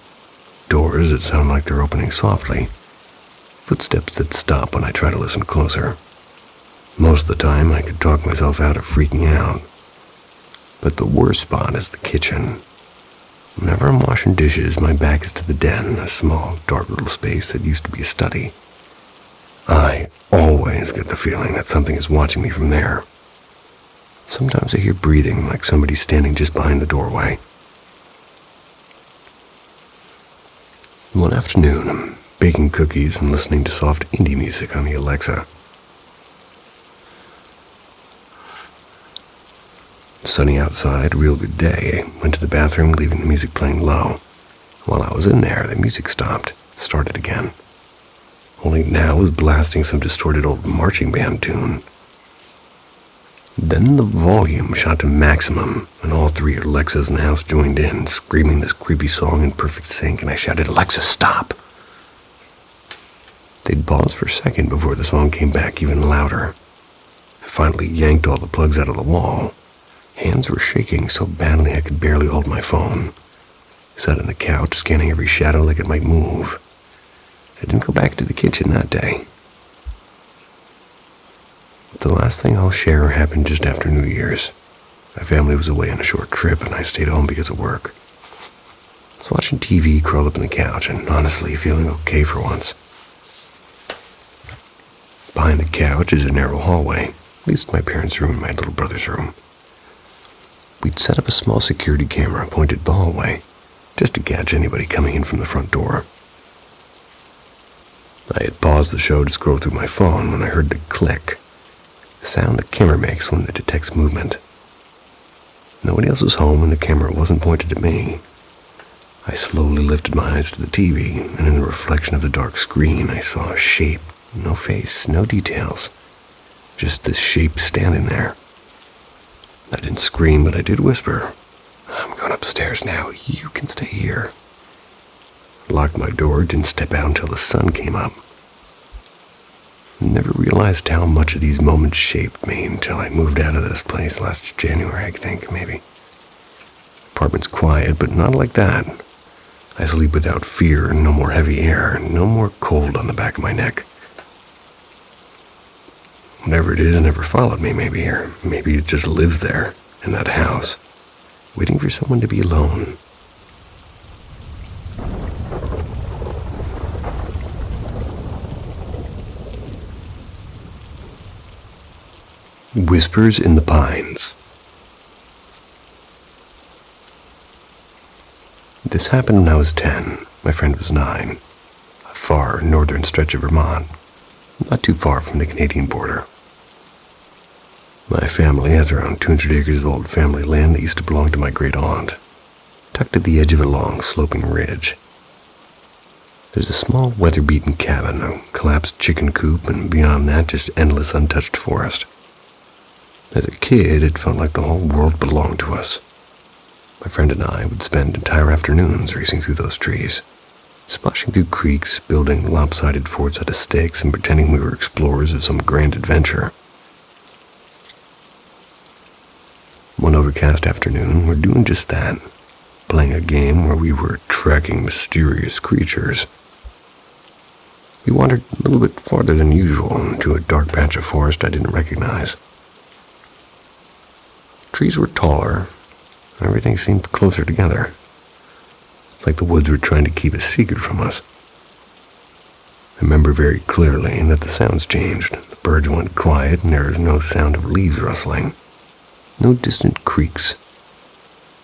Doors that sound like they're opening softly. Footsteps that stop when I try to listen closer. Most of the time, I could talk myself out of freaking out. But the worst spot is the kitchen. Whenever I'm washing dishes, my back is to the den, a small, dark little space that used to be a study. I always get the feeling that something is watching me from there. Sometimes I hear breathing, like somebody's standing just behind the doorway. One afternoon, I'm baking cookies and listening to soft indie music on the Alexa. Sunny outside, real good day. Went to the bathroom, leaving the music playing low. While I was in there, the music stopped, started again. Only now was blasting some distorted old marching band tune. Then the volume shot to maximum, and all three Alexas in the house joined in, screaming this creepy song in perfect sync, and I shouted, "Alexa, stop!" They'd paused for a second before the song came back even louder. I finally yanked all the plugs out of the wall. Hands were shaking so badly I could barely hold my phone. I sat on the couch, scanning every shadow like it might move. I didn't go back to the kitchen that day. The last thing I'll share happened just after New Year's. My family was away on a short trip, and I stayed home because of work. I was watching TV, curled up on the couch, and honestly feeling okay for once. Behind the couch is a narrow hallway, at least my parents' room and my little brother's room. We'd set up a small security camera pointed at the hallway, just to catch anybody coming in from the front door. I had paused the show to scroll through my phone when I heard the click, the sound the camera makes when it detects movement. Nobody else was home and the camera wasn't pointed at me. I slowly lifted my eyes to the TV, and in the reflection of the dark screen, I saw a shape, no face, no details, just this shape standing there. I didn't scream, but I did whisper, "I'm going upstairs now. You can stay here." I locked my door, didn't step out until the sun came up. I never realized how much of these moments shaped me until I moved out of this place last January, I think, maybe. Apartment's quiet, but not like that. I sleep without fear, no more heavy air, no more cold on the back of my neck. Whatever it is never followed me, maybe, or maybe it just lives there, in that house, waiting for someone to be alone. Whispers in the Pines. This happened when I was 10. My friend was 9. A far northern stretch of Vermont, not too far from the Canadian border. My family has around 200 acres of old family land that used to belong to my great aunt, tucked at the edge of a long, sloping ridge. There's a small, weather-beaten cabin, a collapsed chicken coop, and beyond that, just endless untouched forest. As a kid, it felt like the whole world belonged to us. My friend and I would spend entire afternoons racing through those trees, splashing through creeks, building lopsided forts out of sticks, and pretending we were explorers of some grand adventure. One overcast afternoon, we're doing just that, playing a game where we were tracking mysterious creatures. We wandered a little bit farther than usual into a dark patch of forest I didn't recognize. Trees were taller, and everything seemed closer together. It's like the woods were trying to keep a secret from us. I remember very clearly that the sounds changed. The birds went quiet, and there was no sound of leaves rustling. No distant creaks.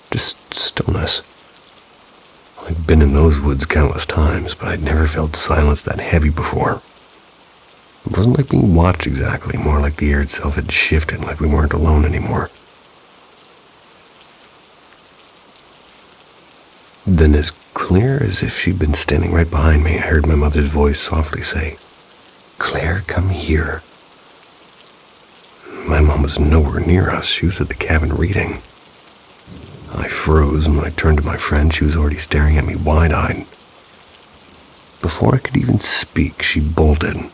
Just stillness. I'd been in those woods countless times, but I'd never felt silence that heavy before. It wasn't like being watched exactly, more like the air itself had shifted, like we weren't alone anymore. Then, as clear as if she'd been standing right behind me, I heard my mother's voice softly say, "Claire, come here." My mom was nowhere near us. She was at the cabin reading. I froze, and when I turned to my friend, she was already staring at me wide-eyed. Before I could even speak, she bolted.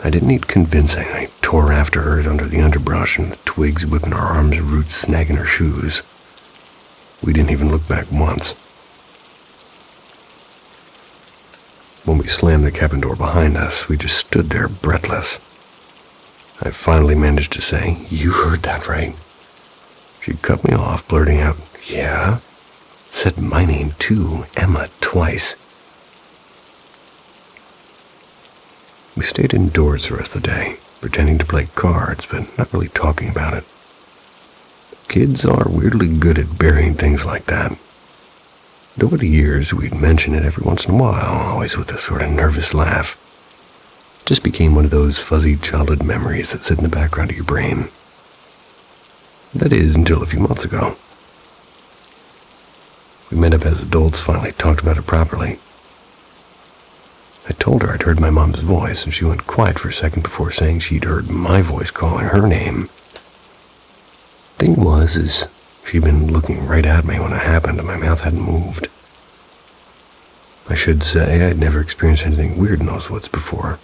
I didn't need convincing. I tore after her under the underbrush and the twigs whipping our arms, roots snagging her shoes. We didn't even look back once. When we slammed the cabin door behind us, we just stood there breathless. I finally managed to say, "You heard that right." She cut me off, blurting out, "Yeah?" Said my name too, Emma, twice. We stayed indoors the rest of the day, pretending to play cards, but not really talking about it. Kids are weirdly good at burying things like that. But over the years, we'd mention it every once in a while, always with a sort of nervous laugh. It just became one of those fuzzy childhood memories that sit in the background of your brain. That is, until a few months ago. We met up as adults, finally talked about it properly. I told her I'd heard my mom's voice, and she went quiet for a second before saying she'd heard my voice calling her name. Thing was, she'd been looking right at me when it happened, and my mouth hadn't moved. I should say I'd never experienced anything weird in those woods before.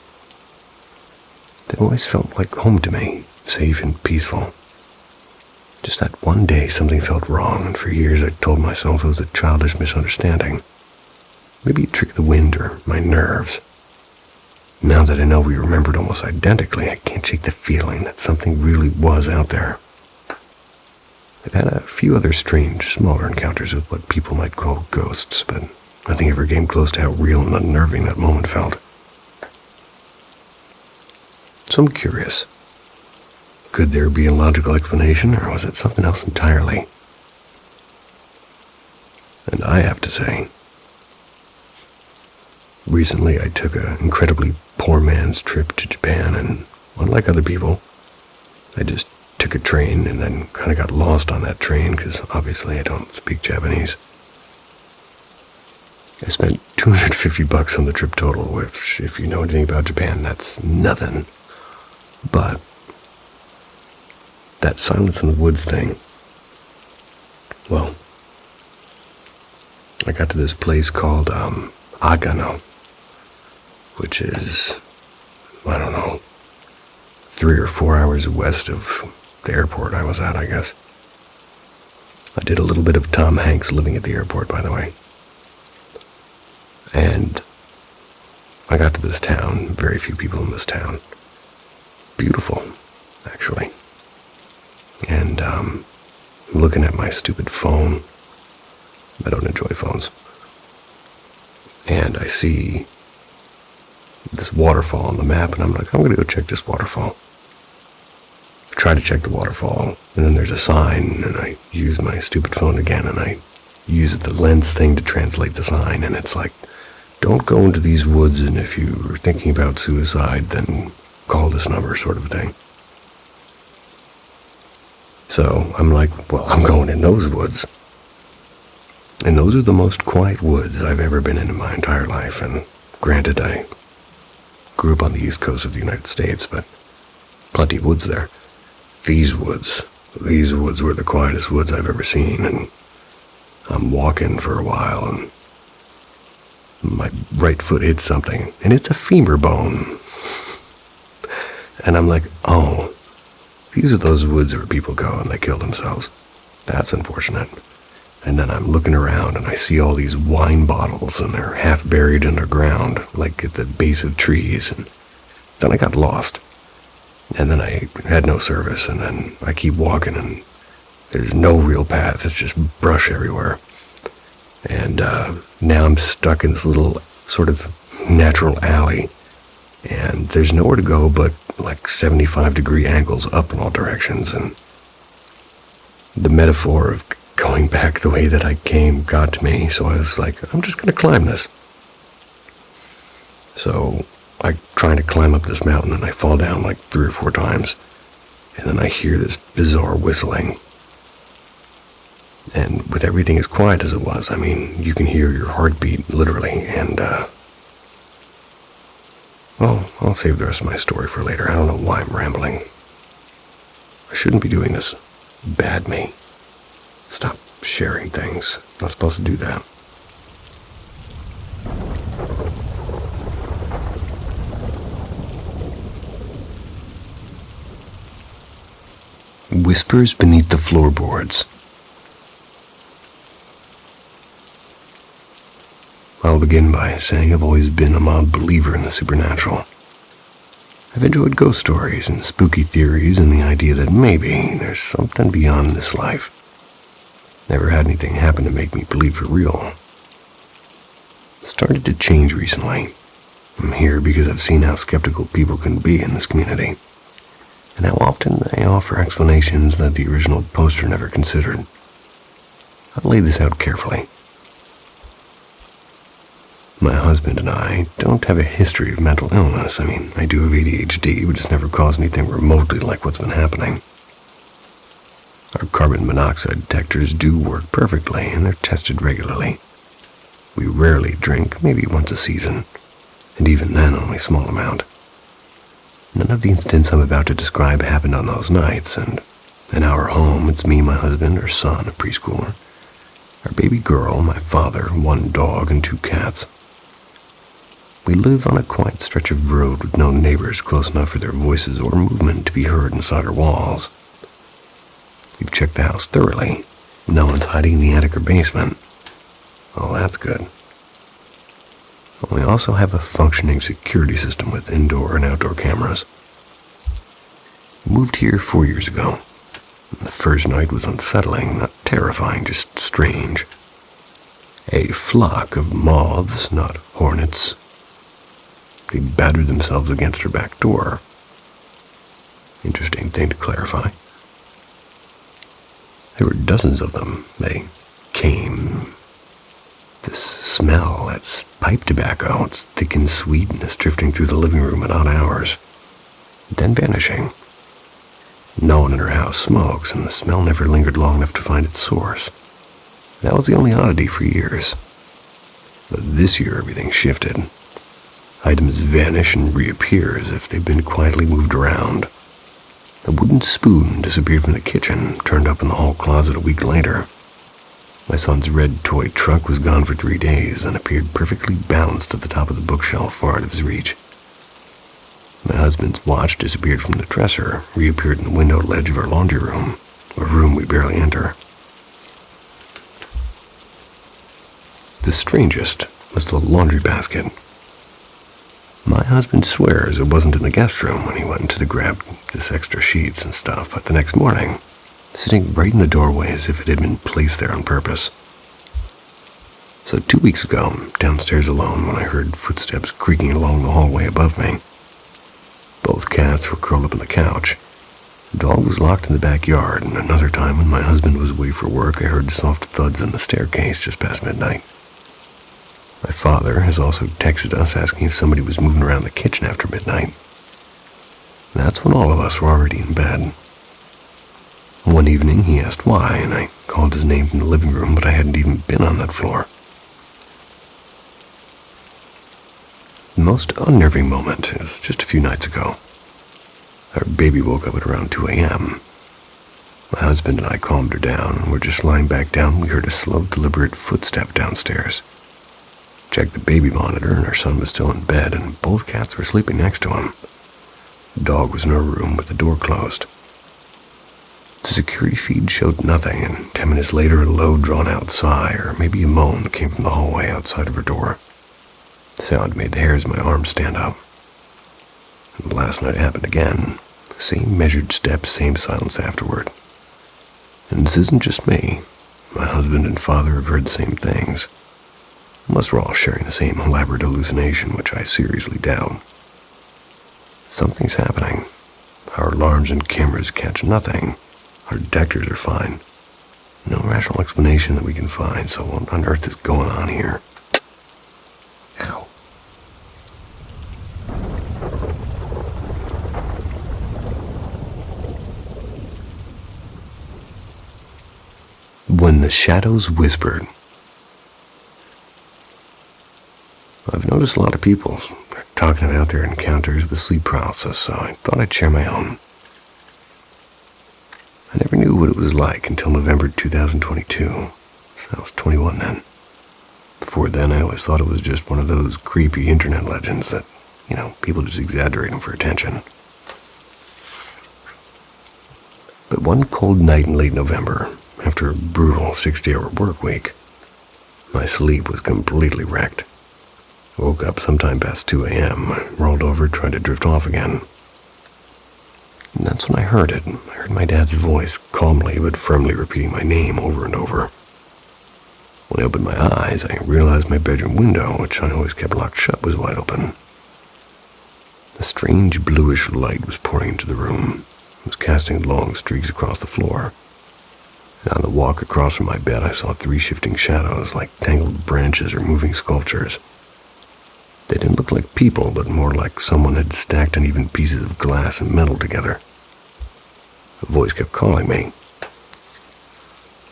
They always felt like home to me, safe and peaceful. Just that one day something felt wrong, and for years I told myself it was a childish misunderstanding. Maybe a trick of the wind or my nerves. Now that I know we remembered almost identically, I can't shake the feeling that something really was out there. I've had a few other strange, smaller encounters with what people might call ghosts, but nothing ever came close to how real and unnerving that moment felt. So I'm curious. Could there be a logical explanation, or was it something else entirely? And I have to say, recently I took an incredibly poor man's trip to Japan, and unlike other people, I just took a train and then kind of got lost on that train because obviously I don't speak Japanese. I spent $250 on the trip total, which, if you know anything about Japan, that's nothing. But that silence in the woods thing, well, I got to this place called Agano, which is, I don't know, 3 or 4 hours west of the airport I was at, I guess. I did a little bit of Tom Hanks living at the airport, by the way. And I got to this town, very few people in this town. Beautiful, actually. And I'm looking at my stupid phone. I don't enjoy phones. And I see this waterfall on the map, and I'm like, I'm going to go check this waterfall. I try to check the waterfall, and then there's a sign, and I use my stupid phone again, and I use the lens thing to translate the sign, and it's like, don't go into these woods, and if you're thinking about suicide, then call this number, sort of thing. So I'm like, well, I'm going in those woods. And those are the most quiet woods I've ever been in my entire life, and granted, I grew up on the east coast of the United States, but plenty of woods there. These woods were the quietest woods I've ever seen, and I'm walking for a while, and my right foot hits something, and it's a femur bone. And I'm like, oh, these are those woods where people go and they kill themselves. That's unfortunate. And then I'm looking around and I see all these wine bottles, and they're half buried underground, like at the base of trees. And then I got lost. And then I had no service, and then I keep walking, and there's no real path. It's just brush everywhere. And now I'm stuck in this little sort of natural alley, and there's nowhere to go but like 75-degree angles up in all directions. And the metaphor of going back the way that I came got to me, so I was like, I'm just going to climb this. So I try to climb up this mountain and I fall down like 3 or 4 times. And then I hear this bizarre whistling. And with everything as quiet as it was, I mean, you can hear your heartbeat literally. And, well, I'll save the rest of my story for later. I don't know why I'm rambling. I shouldn't be doing this. Bad me. Stop sharing things. I'm not supposed to do that. Whispers beneath the floorboards. I'll begin by saying I've always been a mild believer in the supernatural. I've enjoyed ghost stories and spooky theories and the idea that maybe there's something beyond this life. Never had anything happen to make me believe for real. It started to change recently. I'm here because I've seen how skeptical people can be in this community, and how often they offer explanations that the original poster never considered. I'll lay this out carefully. My husband and I don't have a history of mental illness. I mean, I do have ADHD, but it's never caused anything remotely like what's been happening. Our carbon monoxide detectors do work perfectly, and they're tested regularly. We rarely drink, maybe once a season, and even then only a small amount. None of the incidents I'm about to describe happened on those nights, and in our home, it's me, my husband, our son, a preschooler, our baby girl, my father, 1 dog, and 2 cats. We live on a quiet stretch of road with no neighbors close enough for their voices or movement to be heard inside our walls. We've checked the house thoroughly. No one's hiding in the attic or basement. Oh, that's good. We also have a functioning security system with indoor and outdoor cameras. We moved here 4 years ago. The first night was unsettling, not terrifying, just strange. A flock of moths, not hornets. They battered themselves against her back door. Interesting thing to clarify. There were dozens of them. They came. This smell, that's pipe tobacco. It's thick and sweet and is drifting through the living room at odd hours, then vanishing. No one in her house smokes, and the smell never lingered long enough to find its source. That was the only oddity for years. But this year, everything shifted. Items vanish and reappear as if they've been quietly moved around. A wooden spoon disappeared from the kitchen, turned up in the hall closet a week later. My son's red toy truck was gone for 3 days and appeared perfectly balanced at the top of the bookshelf far out of his reach. My husband's watch disappeared from the dresser, reappeared in the window ledge of our laundry room, a room we barely enter. The strangest was the laundry basket. My husband swears it wasn't in the guest room when he went to grab this extra sheets and stuff, but the next morning, sitting right in the doorway as if it had been placed there on purpose. So 2 weeks ago, downstairs alone, when I heard footsteps creaking along the hallway above me. Both cats were curled up on the couch. The dog was locked in the backyard, and another time when my husband was away for work, I heard soft thuds on the staircase just past midnight. My father has also texted us asking if somebody was moving around the kitchen after midnight. That's when all of us were already in bed. One evening, he asked why, and I called his name from the living room, but I hadn't even been on that floor. The most unnerving moment is just a few nights ago. Our baby woke up at around 2 a.m. My husband and I calmed her down, and we're just lying back down when we heard a slow, deliberate footstep downstairs. Checked the baby monitor, and our son was still in bed, and both cats were sleeping next to him. The dog was in her room with the door closed. The security feed showed nothing, and 10 minutes later a low, drawn-out sigh, or maybe a moan, came from the hallway outside of her door. The sound made the hairs on my arms stand up. And last night it happened again. Same measured steps, same silence afterward. And this isn't just me. My husband and father have heard the same things. Unless we're all sharing the same elaborate hallucination, which I seriously doubt. Something's happening. Our alarms and cameras catch nothing. Our detectors are fine. No rational explanation that we can find, so what on earth is going on here? Ow. When the shadows whispered. I've noticed a lot of people talking about their encounters with sleep paralysis, so I thought I'd share my own. I never knew what it was like until November 2022, so I was 21 then. Before then, I always thought it was just one of those creepy internet legends that, people just exaggerate them for attention. But one cold night in late November, after a brutal 60-hour work week, my sleep was completely wrecked. I woke up sometime past 2 a.m. I rolled over, tried to drift off again. And that's when I heard it. I heard my dad's voice, calmly but firmly repeating my name over and over. When I opened my eyes, I realized my bedroom window, which I always kept locked shut, was wide open. A strange bluish light was pouring into the room. It was casting long streaks across the floor. And on the walk across from my bed, I saw 3 shifting shadows, like tangled branches or moving sculptures. They didn't look like people, but more like someone had stacked uneven pieces of glass and metal together. A voice kept calling me.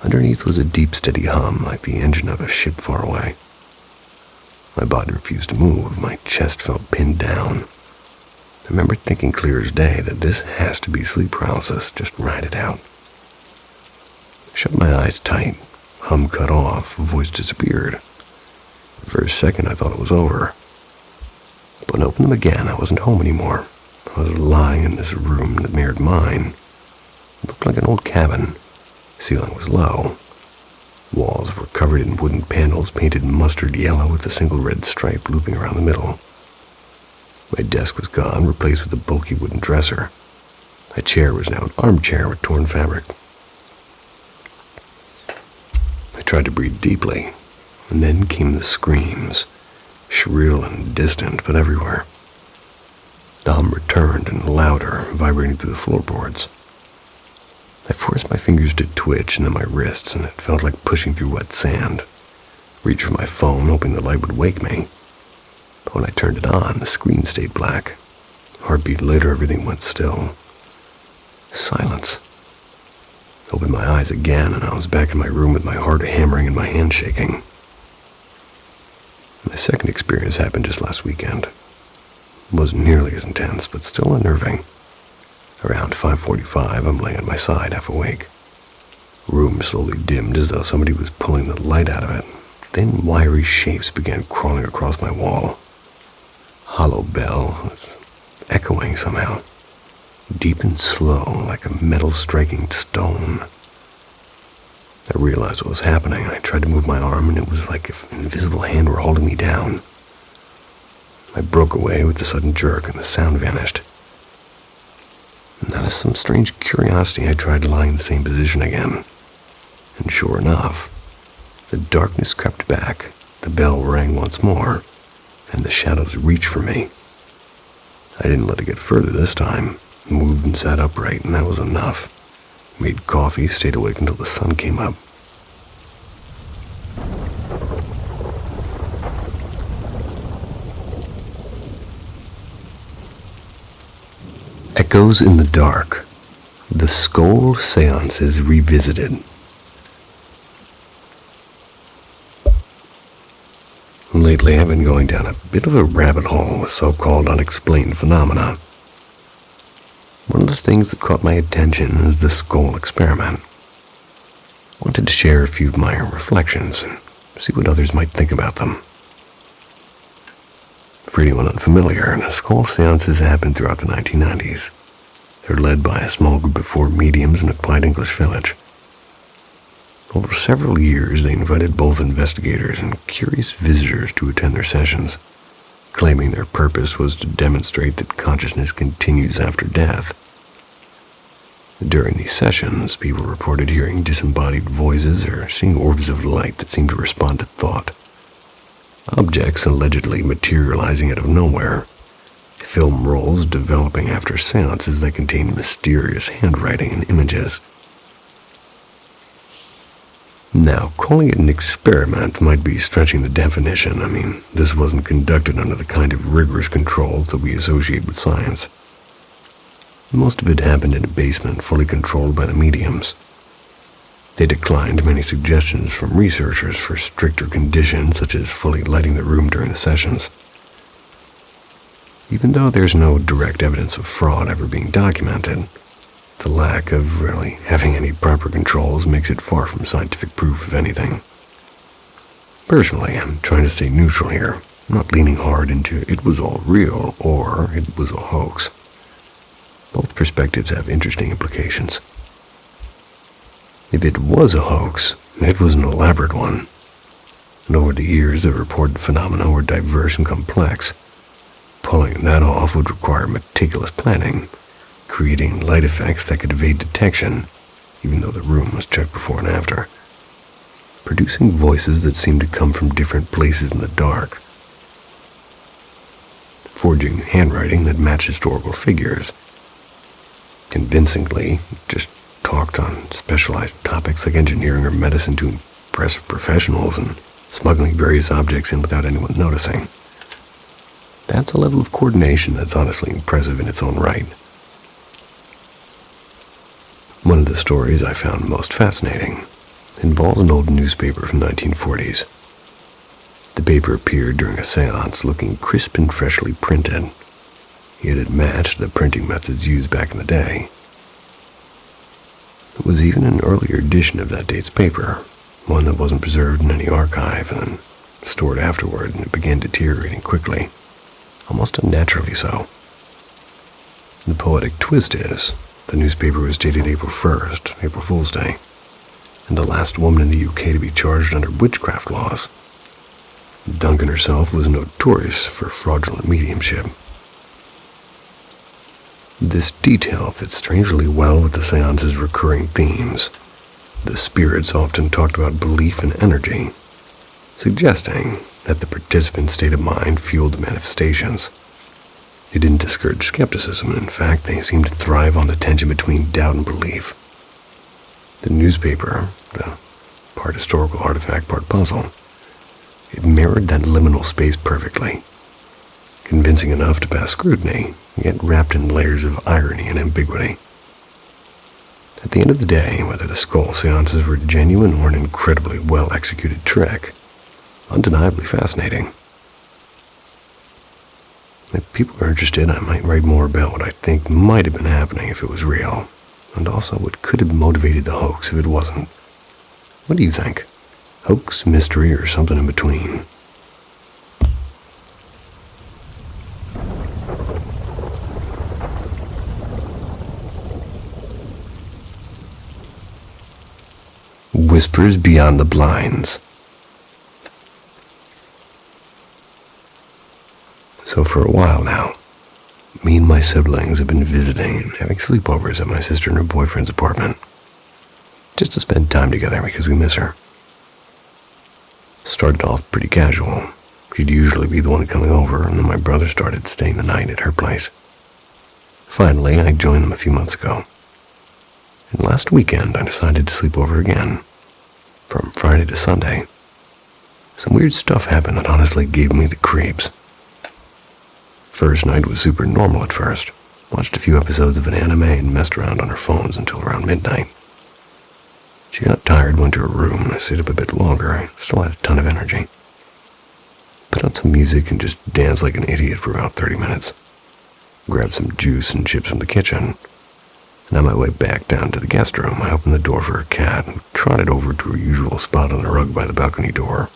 Underneath was a deep, steady hum, like the engine of a ship far away. My body refused to move. My chest felt pinned down. I remember thinking clear as day that this has to be sleep paralysis. Just ride it out. I shut my eyes tight. Hum cut off. Voice disappeared. For a second, I thought it was over. But when I opened them again, I wasn't home anymore. I was lying in this room that mirrored mine. It looked like an old cabin. The ceiling was low. Walls were covered in wooden panels painted mustard yellow with a single red stripe looping around the middle. My desk was gone, replaced with a bulky wooden dresser. My chair was now an armchair with torn fabric. I tried to breathe deeply, and then came the screams, shrill and distant, but everywhere. The hum returned and louder, vibrating through the floorboards. I forced my fingers to twitch and then my wrists, and it felt like pushing through wet sand. Reached for my phone, hoping the light would wake me. But when I turned it on, the screen stayed black. Heartbeat later, everything went still. Silence. I opened my eyes again, and I was back in my room with my heart hammering and my hands shaking. My second experience happened just last weekend. It wasn't nearly as intense, but still unnerving. Around 5:45, I'm laying on my side, half awake. The room slowly dimmed as though somebody was pulling the light out of it. Thin, wiry shapes began crawling across my wall. Hollow bell was echoing somehow, deep and slow, like a metal striking stone. I realized what was happening. I tried to move my arm, and it was like if an invisible hand were holding me down. I broke away with a sudden jerk, and the sound vanished. And out of some strange curiosity, I tried lying in the same position again. And sure enough, the darkness crept back, the bell rang once more, and the shadows reached for me. I didn't let it get further this time. Moved and sat upright, and that was enough. Made coffee, stayed awake until the sun came up. Echoes in the Dark. The Skull Seances Revisited. Lately, I've been going down a bit of a rabbit hole with so-called unexplained phenomena. One of the things that caught my attention is the skull experiment. I wanted to share a few of my reflections and see what others might think about them. For anyone unfamiliar, the skull seances happened throughout the 1990s. They're led by a small group of 4 mediums in a quiet English village. Over several years, they invited both investigators and curious visitors to attend their sessions, claiming their purpose was to demonstrate that consciousness continues after death. During these sessions, people reported hearing disembodied voices or seeing orbs of light that seemed to respond to thought. Objects allegedly materializing out of nowhere. Film rolls developing after seances that contained mysterious handwriting and images. Now, calling it an experiment might be stretching the definition. I mean, this wasn't conducted under the kind of rigorous controls that we associate with science. Most of it happened in a basement fully controlled by the mediums. They declined many suggestions from researchers for stricter conditions, such as fully lighting the room during the sessions. Even though there's no direct evidence of fraud ever being documented, the lack of really having any proper controls makes it far from scientific proof of anything. Personally, I'm trying to stay neutral here. I'm not leaning hard into it was all real or it was a hoax. Both perspectives have interesting implications. If it was a hoax, it was an elaborate one. And over the years, the reported phenomena were diverse and complex. Pulling that off would require meticulous planning, creating light effects that could evade detection, even though the room was checked before and after. Producing voices that seemed to come from different places in the dark. Forging handwriting that matched historical figures. Convincingly, just talked on specialized topics like engineering or medicine to impress professionals and smuggling various objects in without anyone noticing. That's a level of coordination that's honestly impressive in its own right. One of the stories I found most fascinating involves an old newspaper from the 1940s. The paper appeared during a seance looking crisp and freshly printed, yet it matched the printing methods used back in the day. It was even an earlier edition of that date's paper, one that wasn't preserved in any archive and then stored afterward, and it began deteriorating quickly, almost unnaturally so. The poetic twist is, the newspaper was dated April 1st, April Fool's Day, and the last woman in the UK to be charged under witchcraft laws. Duncan herself was notorious for fraudulent mediumship. This detail fits strangely well with the seance's recurring themes. The spirits often talked about belief and energy, suggesting that the participants' state of mind fueled the manifestations. They didn't discourage skepticism, and in fact, they seemed to thrive on the tension between doubt and belief. The newspaper, the part historical artifact, part puzzle, it mirrored that liminal space perfectly, convincing enough to pass scrutiny, yet wrapped in layers of irony and ambiguity. At the end of the day, whether the skull seances were genuine or an incredibly well-executed trick, undeniably fascinating. If people are interested, I might write more about what I think might have been happening if it was real, and also what could have motivated the hoax if it wasn't. What do you think? Hoax, mystery, or something in between? Whispers Beyond the Blinds. So for a while now, me and my siblings have been visiting and having sleepovers at my sister and her boyfriend's apartment, just to spend time together because we miss her. Started off pretty casual. She'd usually be the one coming over, and then my brother started staying the night at her place. Finally, I joined them a few months ago. And last weekend, I decided to sleep over again, from Friday to Sunday. Some weird stuff happened that honestly gave me the creeps. First night was super normal at first. Watched a few episodes of an anime and messed around on our phones until around midnight. She got tired, went to her room, and I stayed up a bit longer. I still had a ton of energy. Put on some music and just danced like an idiot for about 30 minutes. Grabbed some juice and chips from the kitchen. And on my way back down to the guest room, I opened the door for her cat and trotted over to her usual spot on the rug by the balcony door.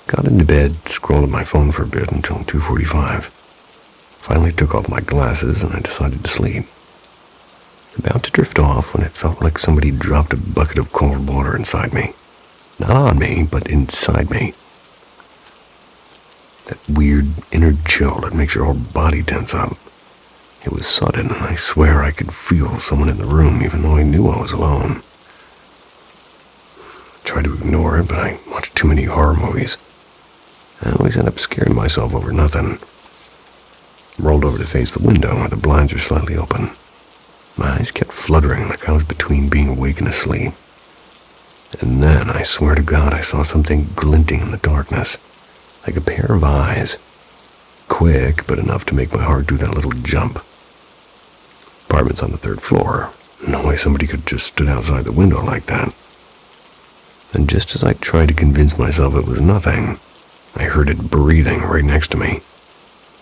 Got into bed, scrolled at my phone for a bit until 2:45. Finally took off my glasses and I decided to sleep. About to drift off when it felt like somebody dropped a bucket of cold water inside me. Not on me, but inside me. That weird inner chill that makes your whole body tense up. It was sudden, and I swear I could feel someone in the room even though I knew I was alone. I tried to ignore it, but I watched too many horror movies. I always end up scaring myself over nothing. Rolled over to face the window where the blinds were slightly open. My eyes kept fluttering like I was between being awake and asleep. And then, I swear to God, I saw something glinting in the darkness, like a pair of eyes. Quick, but enough to make my heart do that little jump. Apartment's on the 3rd floor, No way somebody could just stood outside the window like that. And just as I tried to convince myself it was nothing, I heard it breathing right next to me.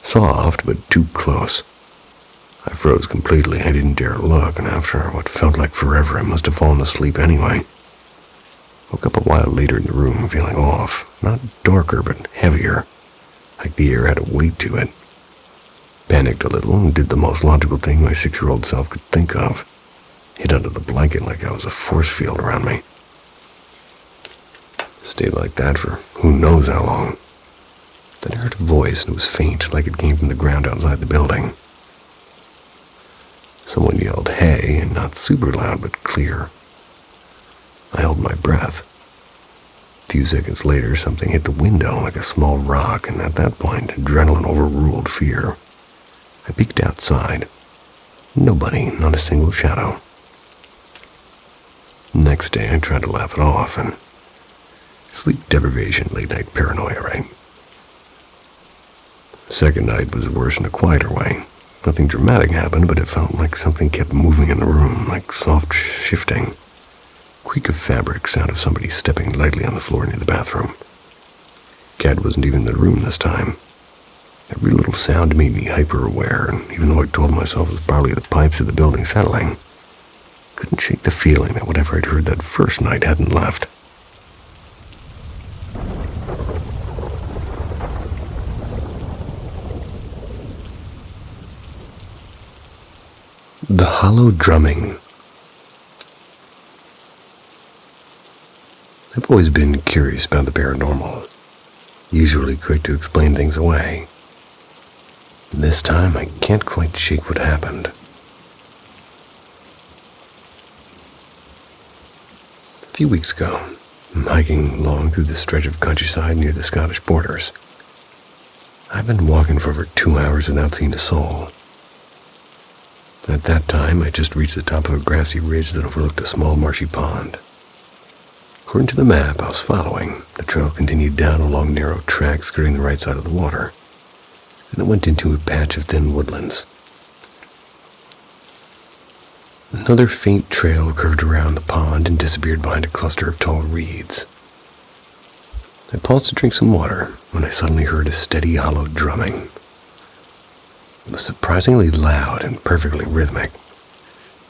Soft, but too close. I froze completely. I didn't dare look, and after what felt like forever, I must have fallen asleep anyway. Woke up a while later in the room, feeling off. Not darker, but heavier. Like the air had a weight to it. Panicked a little and did the most logical thing my 6-year-old self could think of. Hid under the blanket like I was a force field around me. Stayed like that for who knows how long. Then I heard a voice, and it was faint, like it came from the ground outside the building. Someone yelled, "Hey," and not super loud, but clear. I held my breath. A few seconds later, something hit the window like a small rock, and at that point, adrenaline overruled fear. I peeked outside. Nobody, not a single shadow. Next day, I tried to laugh it off, and sleep deprivation, late-night paranoia, right? Second night was worse in a quieter way. Nothing dramatic happened, but it felt like something kept moving in the room, like soft shifting. Creak of fabric, sound of somebody stepping lightly on the floor near the bathroom. Cat wasn't even in the room this time. Every little sound made me hyper-aware, and even though I told myself it was probably the pipes of the building settling, couldn't shake the feeling that whatever I'd heard that first night hadn't left. The hollow drumming. I've always been curious about the paranormal, usually quick to explain things away. This time, I can't quite shake what happened. A few weeks ago, I'm hiking along through the stretch of countryside near the Scottish borders. I've been walking for over 2 hours without seeing a soul. At that time, I just reached the top of a grassy ridge that overlooked a small marshy pond. According to the map I was following, the trail continued down a long narrow track skirting the right side of the water, and it went into a patch of thin woodlands. Another faint trail curved around the pond and disappeared behind a cluster of tall reeds. I paused to drink some water when I suddenly heard a steady, hollow drumming. It was surprisingly loud and perfectly rhythmic.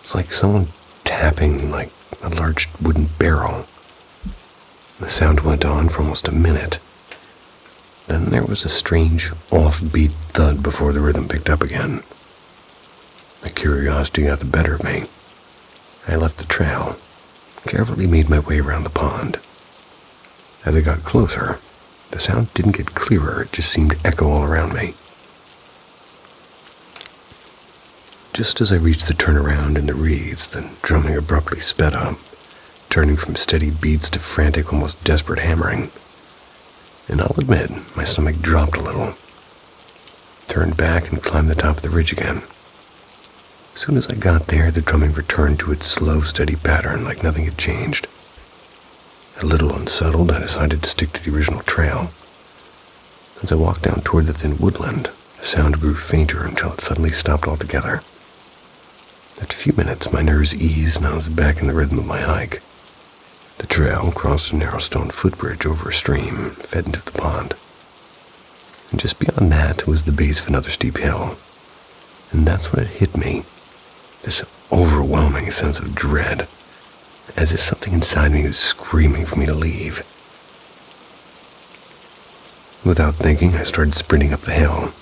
It's like someone tapping like a large wooden barrel. The sound went on for almost a minute. Then there was a strange, offbeat thud before the rhythm picked up again. My curiosity got the better of me. I left the trail, carefully made my way around the pond. As I got closer, the sound didn't get clearer, it just seemed to echo all around me. Just as I reached the turnaround in the reeds, the drumming abruptly sped up, turning from steady beats to frantic, almost desperate hammering. And I'll admit, my stomach dropped a little. Turned back and climbed the top of the ridge again. As soon as I got there, the drumming returned to its slow, steady pattern like nothing had changed. A little unsettled, I decided to stick to the original trail. As I walked down toward the thin woodland, the sound grew fainter until it suddenly stopped altogether. After a few minutes, my nerves eased and I was back in the rhythm of my hike. The trail crossed a narrow stone footbridge over a stream, fed into the pond. And just beyond that was the base of another steep hill. And that's when it hit me, this overwhelming sense of dread, as if something inside me was screaming for me to leave. Without thinking, I started sprinting up the hill.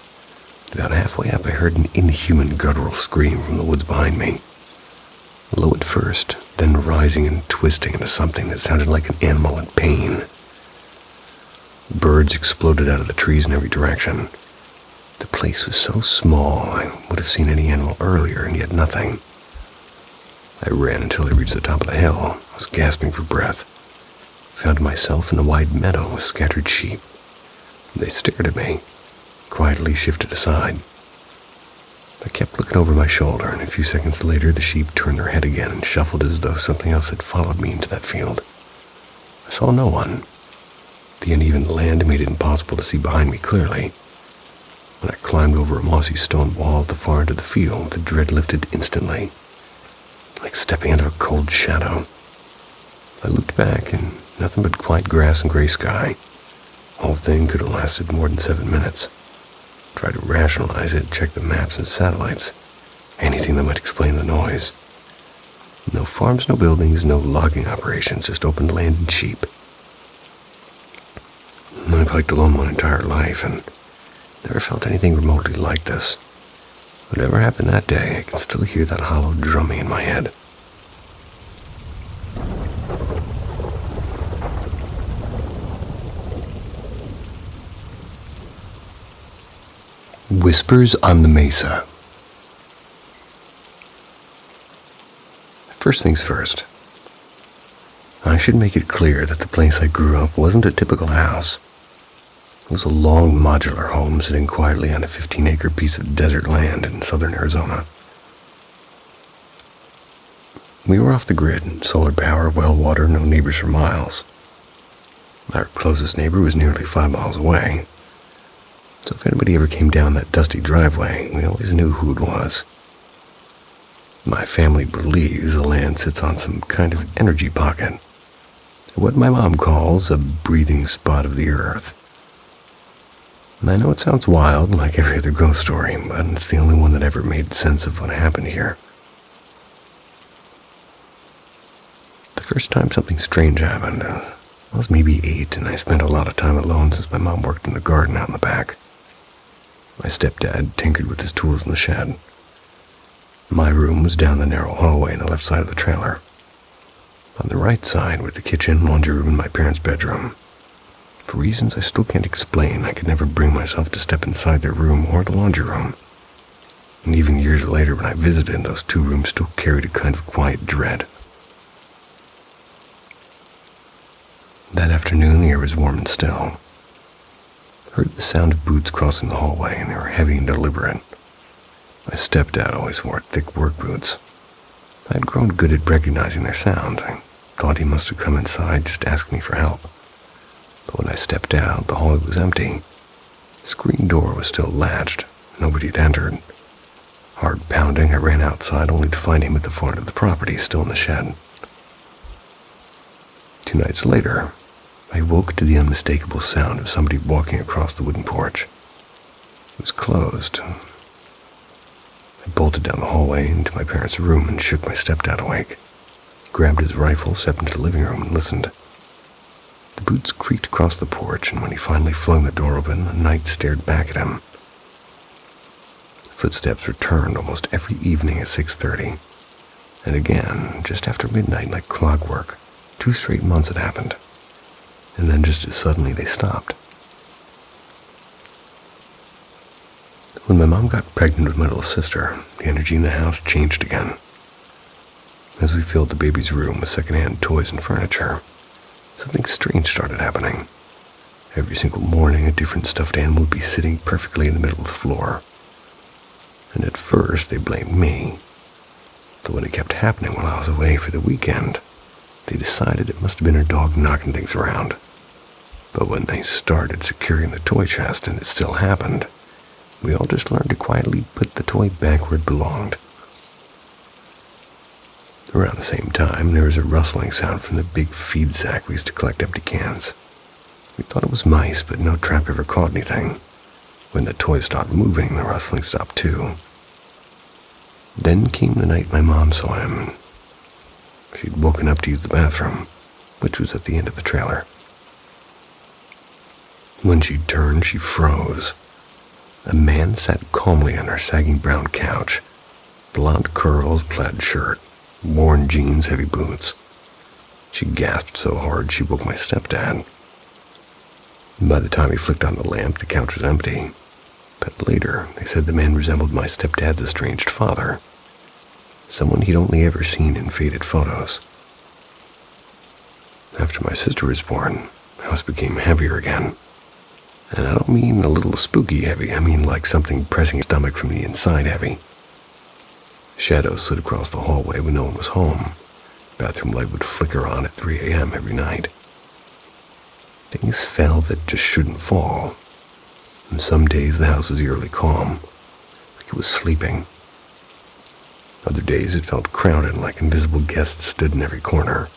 About halfway up, I heard an inhuman guttural scream from the woods behind me. Low at first, then rising and twisting into something that sounded like an animal in pain. Birds exploded out of the trees in every direction. The place was so small, I would have seen any animal earlier, and yet nothing. I ran until I reached the top of the hill. I was gasping for breath. Found myself in a wide meadow with scattered sheep. They stared at me, quietly shifted aside. I kept looking over my shoulder, and a few seconds later the sheep turned their head again and shuffled as though something else had followed me into that field. I saw no one. The uneven land made it impossible to see behind me clearly. When I climbed over a mossy stone wall at the far end of the field, the dread lifted instantly. like stepping into a cold shadow. I looked back, and nothing but quiet grass and gray sky. The whole thing could have lasted more than 7 minutes. Tried to rationalize it, check the maps and satellites. Anything that might explain the noise. No farms, no buildings, no logging operations, just open land and sheep. I've hiked alone my entire life and never felt anything remotely like this. Whatever happened that day, I can still hear that hollow drumming in my head. Whispers on the Mesa. First things first. I should make it clear that the place I grew up wasn't a typical house. It was a long modular home sitting quietly on a 15-acre piece of desert land in southern Arizona. We were off the grid, solar power, well water, no neighbors for miles. Our closest neighbor was nearly 5 miles away. So if anybody ever came down that dusty driveway, we always knew who it was. My family believes the land sits on some kind of energy pocket, what my mom calls a breathing spot of the earth. And I know it sounds wild, like every other ghost story, but it's the only one that ever made sense of what happened here. The first time something strange happened, I was maybe 8, and I spent a lot of time alone since my mom worked in the garden out in the back. My stepdad tinkered with his tools in the shed. My room was down the narrow hallway on the left side of the trailer. On the right side were the kitchen, laundry room, and my parents' bedroom. For reasons I still can't explain, I could never bring myself to step inside their room or the laundry room. And even years later when I visited, those 2 rooms still carried a kind of quiet dread. That afternoon, the air was warm and still. I heard the sound of boots crossing the hallway, and they were heavy and deliberate. My stepdad always wore thick work boots. I had grown good at recognizing their sound. I thought he must have come inside just to ask me for help. But when I stepped out, the hallway was empty. The screen door was still latched. Nobody had entered. Hard pounding, I ran outside only to find him at the far end of the property, still in the shed. 2 nights later, I woke to the unmistakable sound of somebody walking across the wooden porch. It was closed. I bolted down the hallway into my parents' room and shook my stepdad awake. He grabbed his rifle, stepped into the living room, and listened. The boots creaked across the porch, and when he finally flung the door open, the night stared back at him. The footsteps returned almost every evening at 6:30, and again, just after midnight like clockwork. 2 straight months had happened, and then just as suddenly they stopped. When my mom got pregnant with my little sister, the energy in the house changed again. As we filled the baby's room with secondhand toys and furniture, something strange started happening. Every single morning, a different stuffed animal would be sitting perfectly in the middle of the floor. And at first, they blamed me. But when it kept happening while I was away for the weekend, they decided it must have been her dog knocking things around. But when they started securing the toy chest and it still happened, we all just learned to quietly put the toy back where it belonged. Around the same time, there was a rustling sound from the big feed sack we used to collect empty cans. We thought it was mice, but no trap ever caught anything. When the toy stopped moving, the rustling stopped too. Then came the night my mom saw him. She'd woken up to use the bathroom, which was at the end of the trailer. When she turned, she froze. A man sat calmly on her sagging brown couch. Blonde curls, plaid shirt, worn jeans, heavy boots. She gasped so hard she woke my stepdad. By the time he flicked on the lamp, the couch was empty. But later, they said the man resembled my stepdad's estranged father. Someone he'd only ever seen in faded photos. After my sister was born, the house became heavier again. And I don't mean a little spooky heavy, I mean like something pressing your stomach from the inside heavy. Shadows slid across the hallway when no one was home. Bathroom light would flicker on at 3 a.m. every night. Things fell that just shouldn't fall. And some days the house was eerily calm, like it was sleeping. Other days it felt crowded, like invisible guests stood in every corner.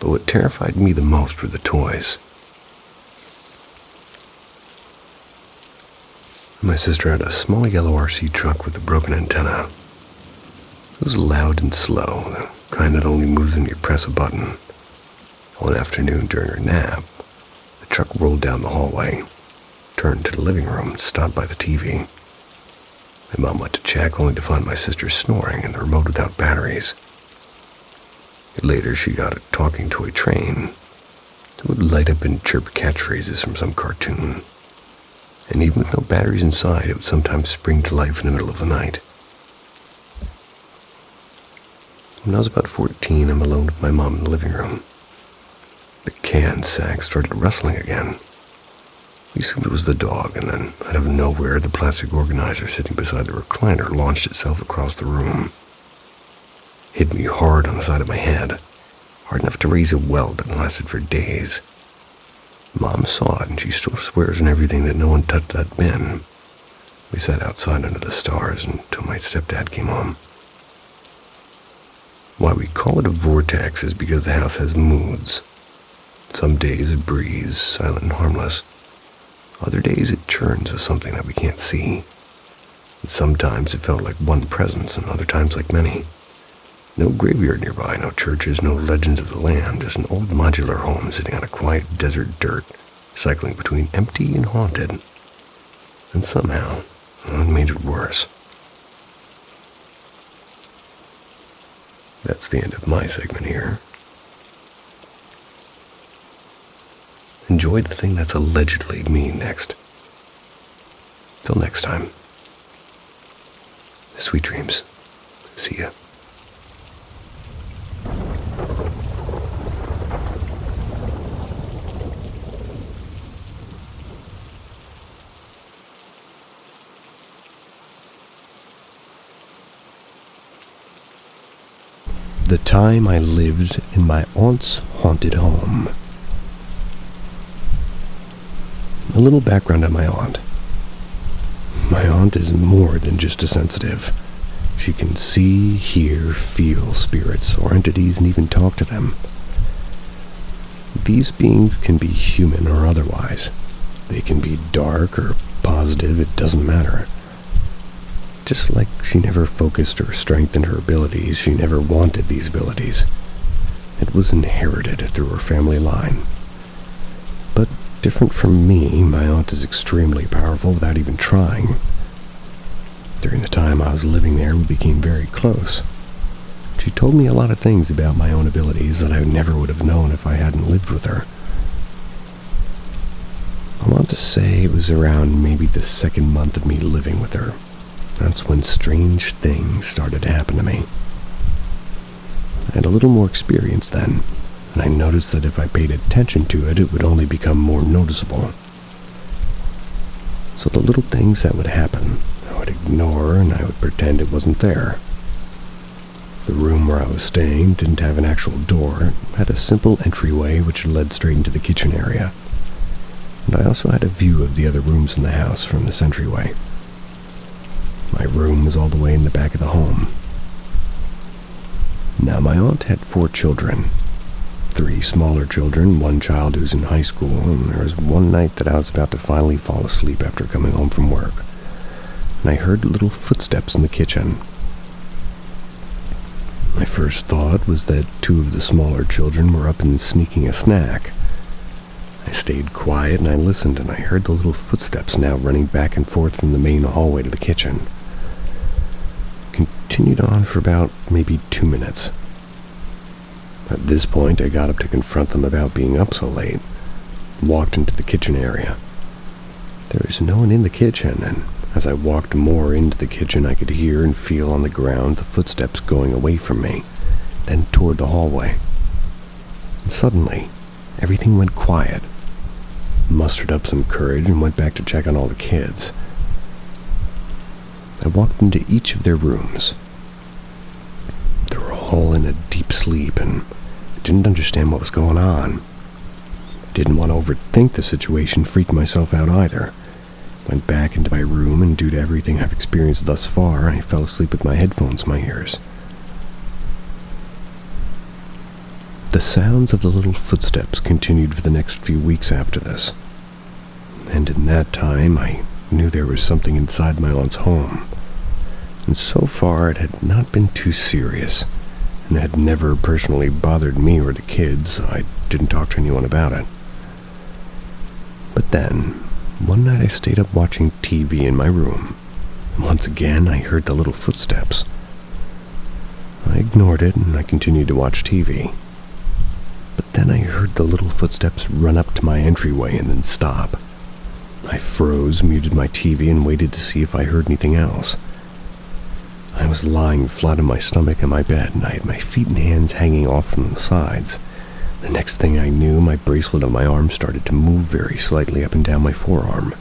But what terrified me the most were the toys. My sister had a small yellow RC truck with a broken antenna. It was loud and slow, the kind that only moves when you press a button. One afternoon during her nap, the truck rolled down the hallway, turned to the living room, and stopped by the TV. My mom went to check, only to find my sister snoring and the remote without batteries. Later, she got a talking toy train that would light up and chirp catchphrases from some cartoon. And even with no batteries inside, it would sometimes spring to life in the middle of the night. When I was about 14, I'm alone with my mom in the living room. The can sack started rustling again. We assumed it was the dog, and then, out of nowhere, the plastic organizer sitting beside the recliner launched itself across the room. Hit me hard on the side of my head, hard enough to raise a welt that lasted for days. Mom saw it, and she still swears on everything that no one touched that bin. We sat outside under the stars until my stepdad came home. Why we call it a vortex is because the house has moods. Some days it breathes, silent and harmless. Other days it churns with something that we can't see. And sometimes it felt like one presence, and other times like many. No graveyard nearby, no churches, no legends of the land, just an old modular home sitting on a quiet desert dirt, cycling between empty and haunted. And somehow, it made it worse. That's the end of my segment here. Enjoy the thing that's allegedly me next. Till next time. Sweet dreams. See ya. The time I lived in my aunt's haunted home. A little background on my aunt. My aunt is more than just a sensitive. She can see, hear, feel spirits or entities and even talk to them. These beings can be human or otherwise. They can be dark or positive, it doesn't matter. Just like she never focused or strengthened her abilities, she never wanted these abilities. It was inherited through her family line. But different from me, my aunt is extremely powerful without even trying. During the time I was living there, we became very close. She told me a lot of things about my own abilities that I never would have known if I hadn't lived with her. I want to say it was around maybe the second month of me living with her. That's when strange things started to happen to me. I had a little more experience then, and I noticed that if I paid attention to it, it would only become more noticeable. So the little things that would happen, I would ignore and I would pretend it wasn't there. The room where I was staying didn't have an actual door. It had a simple entryway which led straight into the kitchen area. And I also had a view of the other rooms in the house from this entryway. My room was all the way in the back of the home. Now, my aunt had 4 children. 3 smaller children, 1 child who was in high school, and there was one night that I was about to finally fall asleep after coming home from work, and I heard little footsteps in the kitchen. My first thought was that 2 of the smaller children were up and sneaking a snack. I stayed quiet and I listened, and I heard the little footsteps now running back and forth from the main hallway to the kitchen. Continued on for about maybe 2 minutes. At this point, I got up to confront them about being up so late, walked into the kitchen area. There was no one in the kitchen, and as I walked more into the kitchen, I could hear and feel on the ground the footsteps going away from me, then toward the hallway. And suddenly, everything went quiet. Mustered up some courage and went back to check on all the kids. I walked into each of their rooms. They were all in a deep sleep, and I didn't understand what was going on. Didn't want to overthink the situation, freak myself out either. Went back into my room, and due to everything I've experienced thus far, I fell asleep with my headphones in my ears. The sounds of the little footsteps continued for the next few weeks after this. And in that time, I knew there was something inside my aunt's home. And so far, it had not been too serious, and had never personally bothered me or the kids. I didn't talk to anyone about it. But then, one night I stayed up watching TV in my room, and once again I heard the little footsteps. I ignored it, and I continued to watch TV. But then I heard the little footsteps run up to my entryway and then stop. I froze, muted my TV, and waited to see if I heard anything else. I was lying flat on my stomach in my bed, and I had my feet and hands hanging off from the sides. The next thing I knew, my bracelet on my arm started to move very slightly up and down my forearm.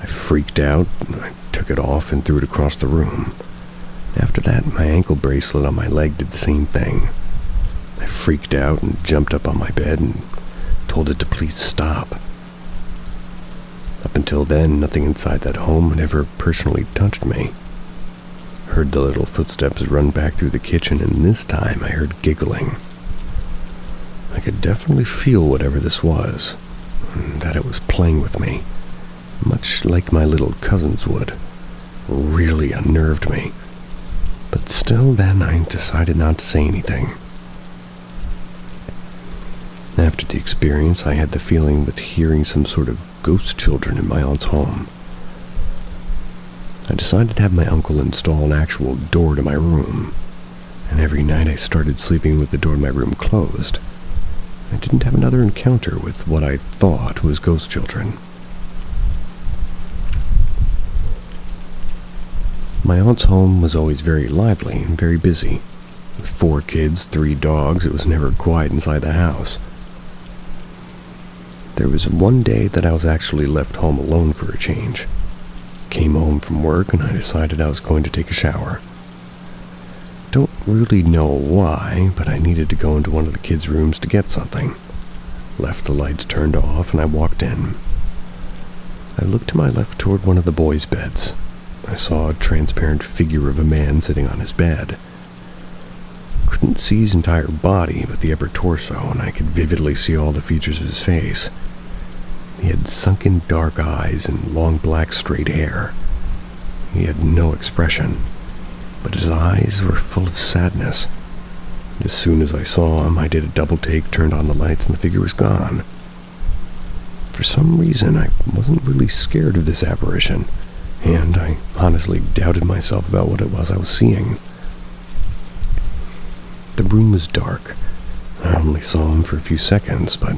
I freaked out, and I took it off and threw it across the room. After that, my ankle bracelet on my leg did the same thing. I freaked out and jumped up on my bed and told it to please stop. Up until then, nothing inside that home had ever personally touched me. Heard the little footsteps run back through the kitchen, and this time I heard giggling. I could definitely feel whatever this was, and that it was playing with me, much like my little cousins would. Really unnerved me. But still then, I decided not to say anything. After the experience, I had the feeling with hearing some sort of ghost children in my aunt's home. I decided to have my uncle install an actual door to my room, and every night I started sleeping with the door to my room closed. I didn't have another encounter with what I thought was ghost children. My aunt's home was always very lively and very busy. With 4 kids, 3 dogs, it was never quiet inside the house. There was one day that I was actually left home alone for a change. Came home from work, and I decided I was going to take a shower. Don't really know why, but I needed to go into one of the kids' rooms to get something. Left the lights turned off, and I walked in. I looked to my left toward one of the boys' beds. I saw a transparent figure of a man sitting on his bed. Couldn't see his entire body, but the upper torso, and I could vividly see all the features of his face. He had sunken dark eyes and long black straight hair. He had no expression, but his eyes were full of sadness. As soon as I saw him, I did a double take, turned on the lights, and the figure was gone. For some reason, I wasn't really scared of this apparition, and I honestly doubted myself about what it was I was seeing. The room was dark. I only saw him for a few seconds, but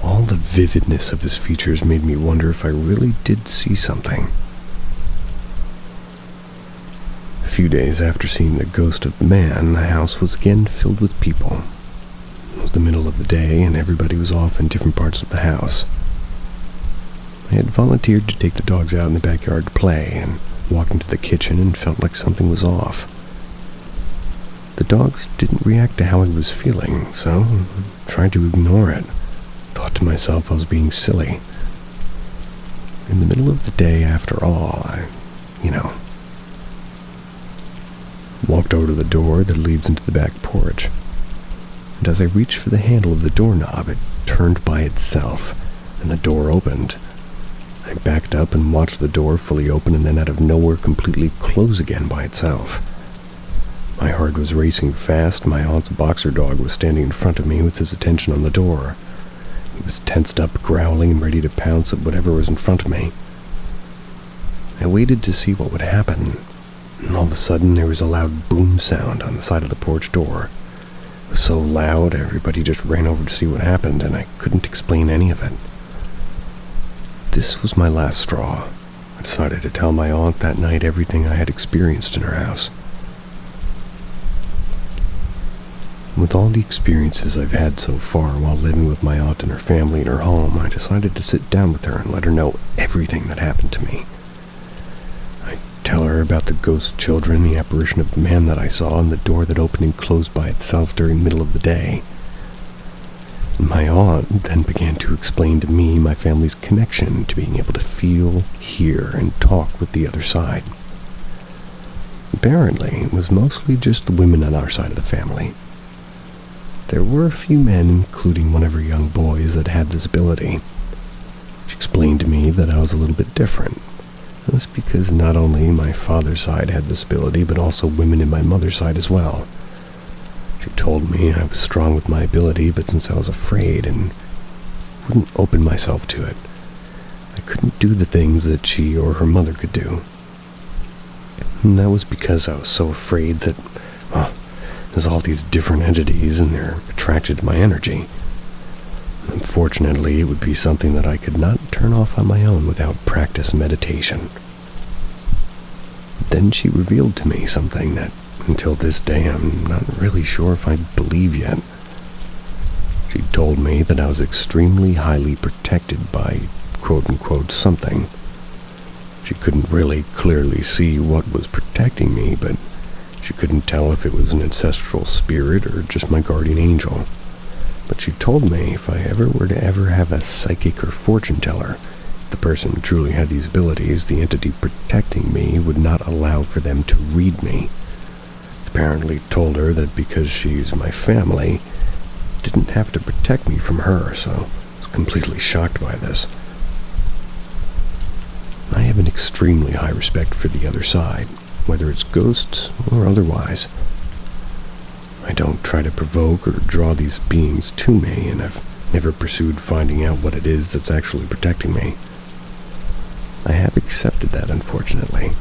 all the vividness of his features made me wonder if I really did see something. A few days after seeing the ghost of the man, the house was again filled with people. It was the middle of the day, and everybody was off in different parts of the house. I had volunteered to take the dogs out in the backyard to play, and walked into the kitchen and felt like something was off. The dogs didn't react to how I was feeling, so I tried to ignore it. Thought to myself I was being silly. In the middle of the day, after all, I walked over to the door that leads into the back porch. And as I reached for the handle of the doorknob, it turned by itself, and the door opened. I backed up and watched the door fully open and then out of nowhere completely close again by itself. My heart was racing fast. My aunt's boxer dog was standing in front of me with his attention on the door. He was tensed up, growling, and ready to pounce at whatever was in front of me. I waited to see what would happen, and all of a sudden there was a loud boom sound on the side of the porch door. It was so loud, everybody just ran over to see what happened, and I couldn't explain any of it. This was my last straw. I decided to tell my aunt that night everything I had experienced in her house. With all the experiences I've had so far while living with my aunt and her family in her home, I decided to sit down with her and let her know everything that happened to me. I tell her about the ghost children, the apparition of the man that I saw, and the door that opened and closed by itself during the middle of the day. My aunt then began to explain to me my family's connection to being able to feel, hear, and talk with the other side. Apparently, it was mostly just the women on our side of the family. There were a few men, including one of her young boys, that had this ability. She explained to me that I was a little bit different. That's because not only my father's side had this ability, but also women in my mother's side as well. She told me I was strong with my ability, but since I was afraid and wouldn't open myself to it, I couldn't do the things that she or her mother could do. And that was because I was so afraid that, well, there's all these different entities and they're attracted to my energy. Unfortunately, it would be something that I could not turn off on my own without practice and meditation. Then she revealed to me something that, until this day, I'm not really sure if I believe yet. She told me that I was extremely highly protected by quote-unquote something. She couldn't really clearly see what was protecting me, but she couldn't tell if it was an ancestral spirit or just my guardian angel. But she told me if I ever were to have a psychic or fortune teller, if the person truly had these abilities, the entity protecting me would not allow for them to read me. Apparently told her that because she's my family, didn't have to protect me from her, so I was completely shocked by this. I have an extremely high respect for the other side, whether it's ghosts or otherwise. I don't try to provoke or draw these beings to me, and I've never pursued finding out what it is that's actually protecting me. I have accepted that, unfortunately.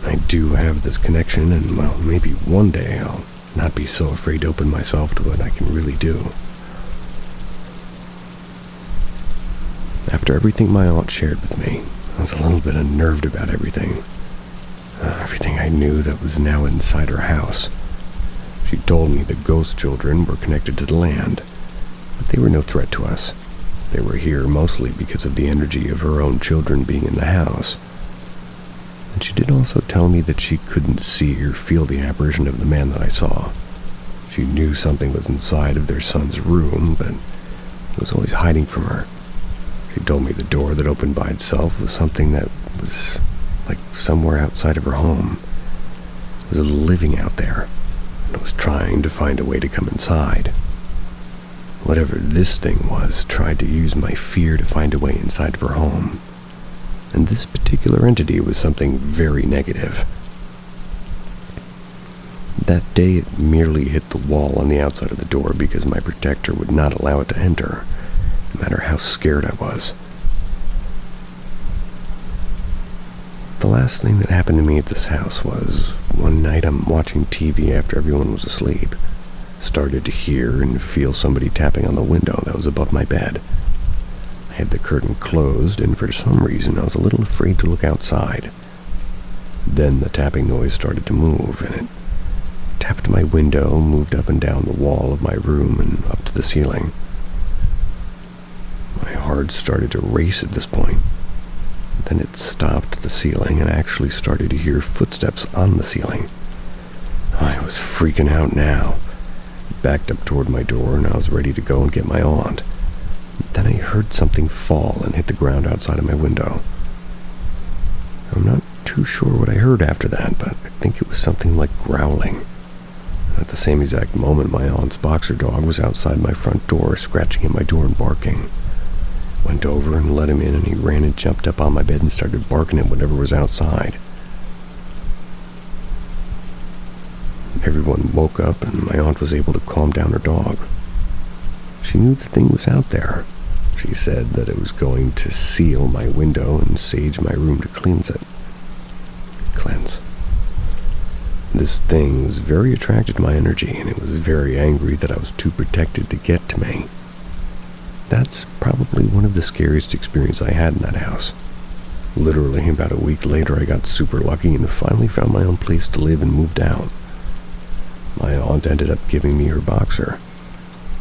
I do have this connection, and, well, maybe one day I'll not be so afraid to open myself to what I can really do. After everything my aunt shared with me, I was a little bit unnerved about everything. Everything I knew that was now inside her house. She told me the ghost children were connected to the land, but they were no threat to us. They were here mostly because of the energy of her own children being in the house. And she did also tell me that she couldn't see or feel the apparition of the man that I saw. She knew something was inside of their son's room, but it was always hiding from her. She told me the door that opened by itself was something that was like somewhere outside of her home. It was living out there, and it was trying to find a way to come inside. Whatever this thing was tried to use my fear to find a way inside of her home. And this particular entity was something very negative. That day it merely hit the wall on the outside of the door because my protector would not allow it to enter, no matter how scared I was. The last thing that happened to me at this house was one night I'm watching TV after everyone was asleep. Started to hear and feel somebody tapping on the window that was above my bed. I had the curtain closed, and for some reason I was a little afraid to look outside. Then the tapping noise started to move, and it tapped my window, moved up and down the wall of my room and up to the ceiling. My heart started to race at this point. Then it stopped at the ceiling, and I actually started to hear footsteps on the ceiling. I was freaking out now. Backed up toward my door, and I was ready to go and get my aunt. Then I heard something fall and hit the ground outside of my window. I'm not too sure what I heard after that, but I think it was something like growling. At the same exact moment, my aunt's boxer dog was outside my front door, scratching at my door and barking. Went over and let him in, and he ran and jumped up on my bed and started barking at whatever was outside. Everyone woke up, and my aunt was able to calm down her dog. She knew the thing was out there. She said that it was going to seal my window and sage my room to cleanse. This thing was very attracted to my energy, and it was very angry that I was too protected to get to me. That's probably one of the scariest experiences I had in that house. Literally, about a week later, I got super lucky and finally found my own place to live and moved out. My aunt ended up giving me her boxer.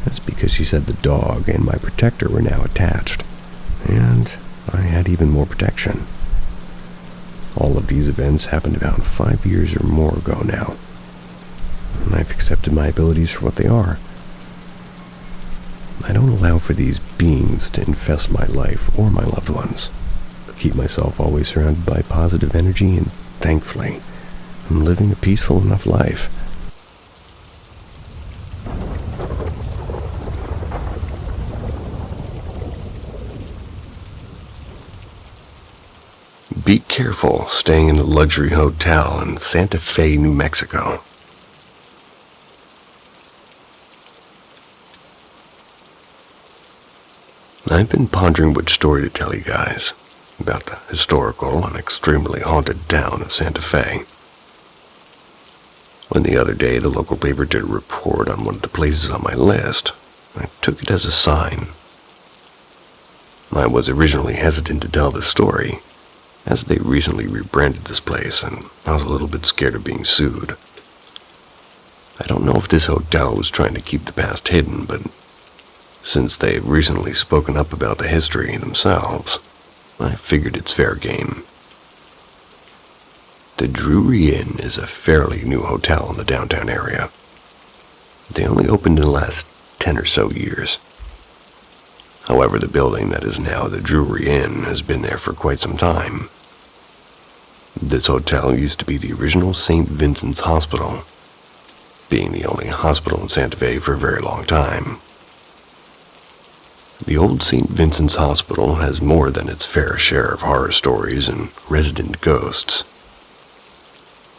That's because she said the dog and my protector were now attached, and I had even more protection. All of these events happened about 5 years or more ago now, and I've accepted my abilities for what they are. I don't allow for these beings to infest my life or my loved ones. I keep myself always surrounded by positive energy, and thankfully, I'm living a peaceful enough life. Be careful staying in a luxury hotel in Santa Fe, New Mexico. I've been pondering which story to tell you guys about the historical and extremely haunted town of Santa Fe. When the other day the local paper did a report on one of the places on my list, I took it as a sign. I was originally hesitant to tell this story, as they recently rebranded this place and I was a little bit scared of being sued. I don't know if this hotel was trying to keep the past hidden, but since they've recently spoken up about the history themselves, I figured it's fair game. The Drury Inn is a fairly new hotel in the downtown area. They only opened in the last 10 or so years. However, the building that is now the Drury Inn has been there for quite some time. This hotel used to be the original St. Vincent's Hospital, being the only hospital in Santa Fe for a very long time. The old St. Vincent's Hospital has more than its fair share of horror stories and resident ghosts.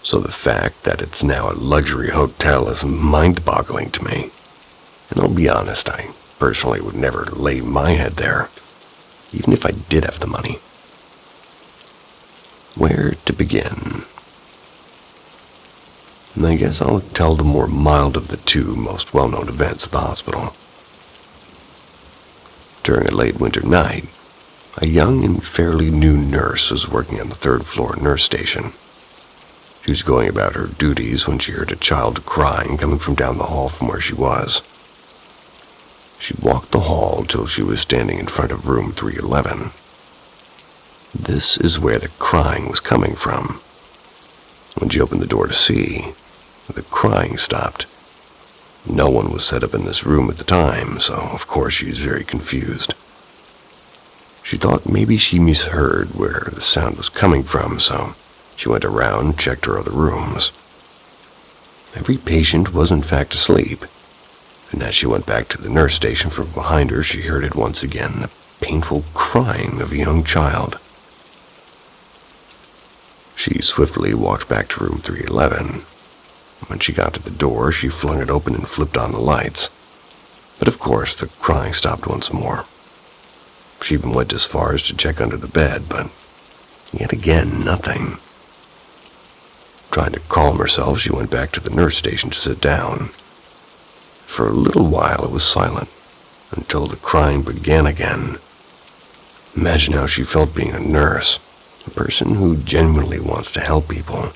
So the fact that it's now a luxury hotel is mind-boggling to me. And I'll be honest, I personally would never lay my head there, even if I did have the money. Where to begin? And I guess I'll tell the more mild of the two most well-known events at the hospital. During a late winter night, a young and fairly new nurse was working on the third-floor nurse station. She was going about her duties when she heard a child crying coming from down the hall from where she was. She walked the hall till she was standing in front of room 311. This is where the crying was coming from. When she opened the door to see, the crying stopped. No one was set up in this room at the time, so of course she was very confused. She thought maybe she misheard where the sound was coming from, so she went around and checked her other rooms. Every patient was in fact asleep, and as she went back to the nurse station from behind her, she heard it once again, the painful crying of a young child. She swiftly walked back to room 311. When she got to the door, she flung it open and flipped on the lights. But of course, the crying stopped once more. She even went as far as to check under the bed, but yet again, nothing. Trying to calm herself, she went back to the nurse station to sit down. For a little while, it was silent, until the crying began again. Imagine how she felt being a nurse, a person who genuinely wants to help people,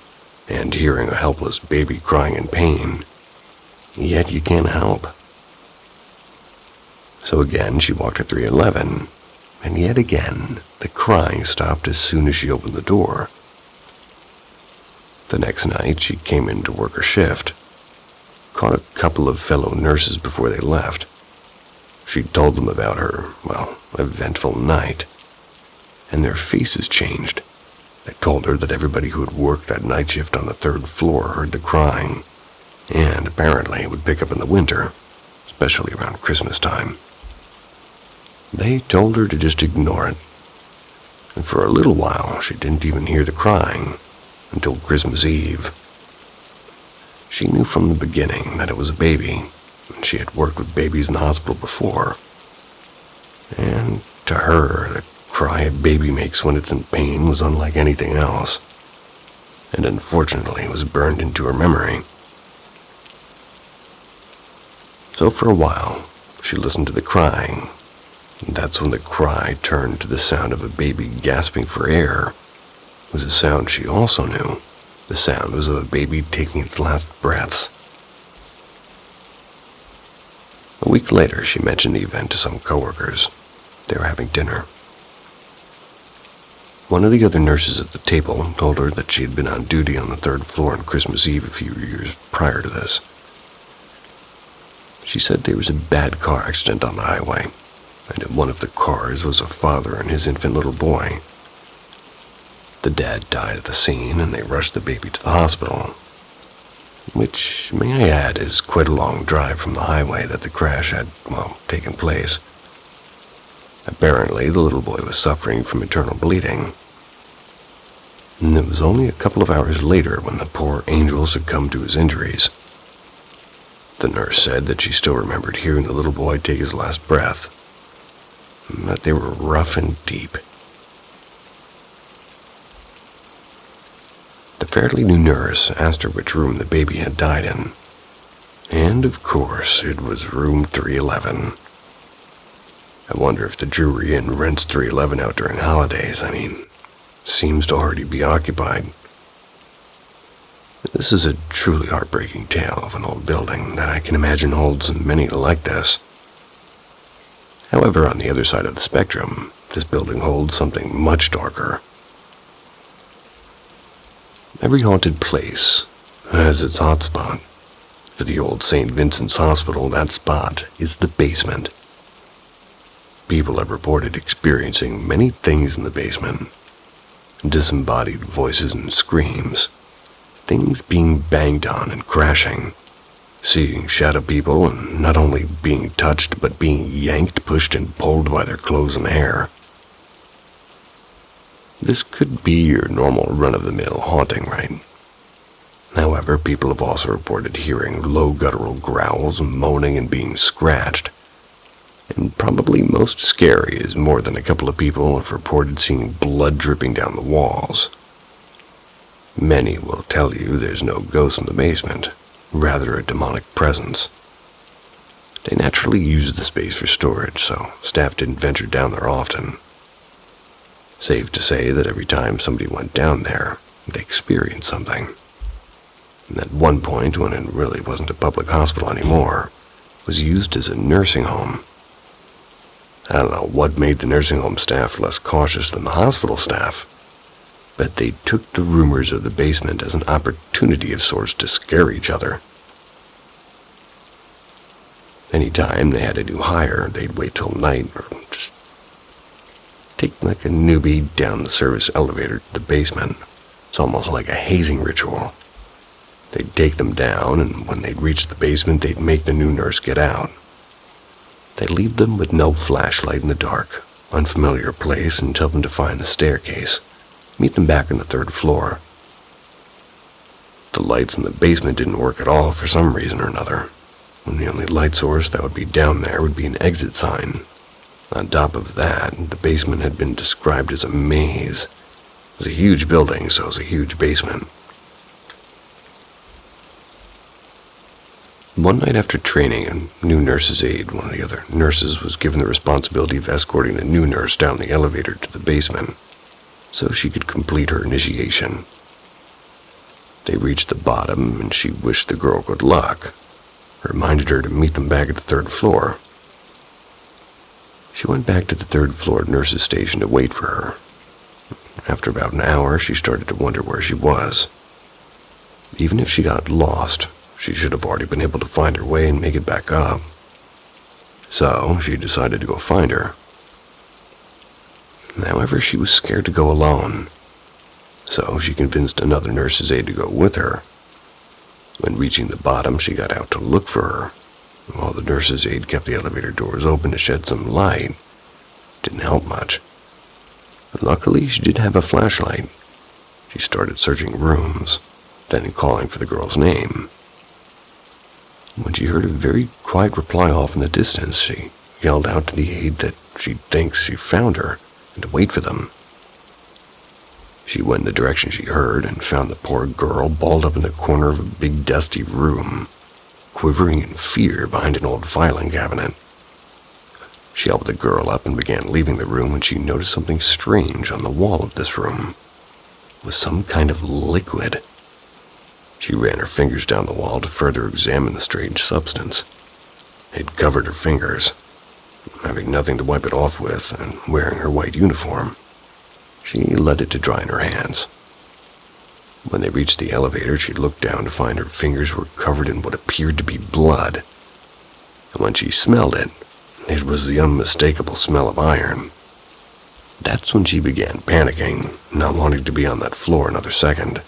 and hearing a helpless baby crying in pain, yet you can't help. So again, she walked to 311, and yet again, the crying stopped as soon as she opened the door. The next night, she came in to work her shift, caught a couple of fellow nurses before they left. She told them about her, eventful night, and their faces changed. They told her that everybody who had worked that night shift on the third floor heard the crying, and apparently it would pick up in the winter, especially around Christmas time. They told her to just ignore it, and for a little while she didn't even hear the crying until Christmas Eve. She knew from the beginning that it was a baby, and she had worked with babies in the hospital before, and to her, the cry a baby makes when it's in pain was unlike anything else, and unfortunately was burned into her memory. So for a while, she listened to the crying, and that's when the cry turned to the sound of a baby gasping for air. It was a sound she also knew. The sound was of a baby taking its last breaths. A week later, she mentioned the event to some coworkers. They were having dinner. One of the other nurses at the table told her that she had been on duty on the third floor on Christmas Eve a few years prior to this. She said there was a bad car accident on the highway, and in one of the cars was a father and his infant little boy. The dad died at the scene, and they rushed the baby to the hospital, which, may I add, is quite a long drive from the highway that the crash had, taken place. Apparently, the little boy was suffering from internal bleeding, and it was only a couple of hours later when the poor angel succumbed to his injuries. The nurse said that she still remembered hearing the little boy take his last breath, and that they were rough and deep. The fairly new nurse asked her which room the baby had died in, and of course it was room 311. I wonder if the Drury Inn rents 311 out during holidays. Seems to already be occupied. This is a truly heartbreaking tale of an old building that I can imagine holds many like this. However, on the other side of the spectrum, this building holds something much darker. Every haunted place has its hotspot. For the old St. Vincent's Hospital, that spot is the basement. People have reported experiencing many things in the basement. Disembodied voices and screams. Things being banged on and crashing. Seeing shadow people and not only being touched but being yanked, pushed, and pulled by their clothes and hair. This could be your normal run-of-the-mill haunting, right? However, people have also reported hearing low guttural growls, moaning, and being scratched. And probably most scary is more than a couple of people have reported seeing blood dripping down the walls. Many will tell you there's no ghost in the basement, rather a demonic presence. They naturally used the space for storage, so staff didn't venture down there often. Safe to say that every time somebody went down there, they experienced something. And at one point, when it really wasn't a public hospital anymore, it was used as a nursing home. I don't know what made the nursing home staff less cautious than the hospital staff, but they took the rumors of the basement as an opportunity of sorts to scare each other. Anytime they had a new hire, they'd wait till night or just take like a newbie down the service elevator to the basement. It's almost like a hazing ritual. They'd take them down, and when they'd reach the basement, they'd make the new nurse get out. They'd leave them with no flashlight in the dark, unfamiliar place, and tell them to find the staircase. Meet them back on the 3rd floor. The lights in the basement didn't work at all for some reason or another, and the only light source that would be down there would be an exit sign. On top of that, the basement had been described as a maze. It was a huge building, so it was a huge basement. One night after training, a new nurse's aide, one of the other nurses, was given the responsibility of escorting the new nurse down the elevator to the basement so she could complete her initiation. They reached the bottom, and she wished the girl good luck, reminded her to meet them back at the 3rd floor. She went back to the 3rd floor nurse's station to wait for her. After about an hour, she started to wonder where she was. Even if she got lost, she should have already been able to find her way and make it back up. So, she decided to go find her. However, she was scared to go alone, so she convinced another nurse's aide to go with her. When reaching the bottom, she got out to look for her, while the nurse's aide kept the elevator doors open to shed some light. Didn't help much. But luckily, she did have a flashlight. She started searching rooms, then calling for the girl's name. When she heard a very quiet reply off in the distance, she yelled out to the aide that she thinks she found her and to wait for them. She went in the direction she heard and found the poor girl balled up in the corner of a big dusty room, quivering in fear behind an old filing cabinet. She helped the girl up and began leaving the room when she noticed something strange on the wall of this room. It was some kind of liquid. She ran her fingers down the wall to further examine the strange substance. It covered her fingers. Having nothing to wipe it off with and wearing her white uniform, she let it to dry in her hands. When they reached the elevator, she looked down to find her fingers were covered in what appeared to be blood. And when she smelled it, it was the unmistakable smell of iron. That's when she began panicking, not wanting to be on that floor another second.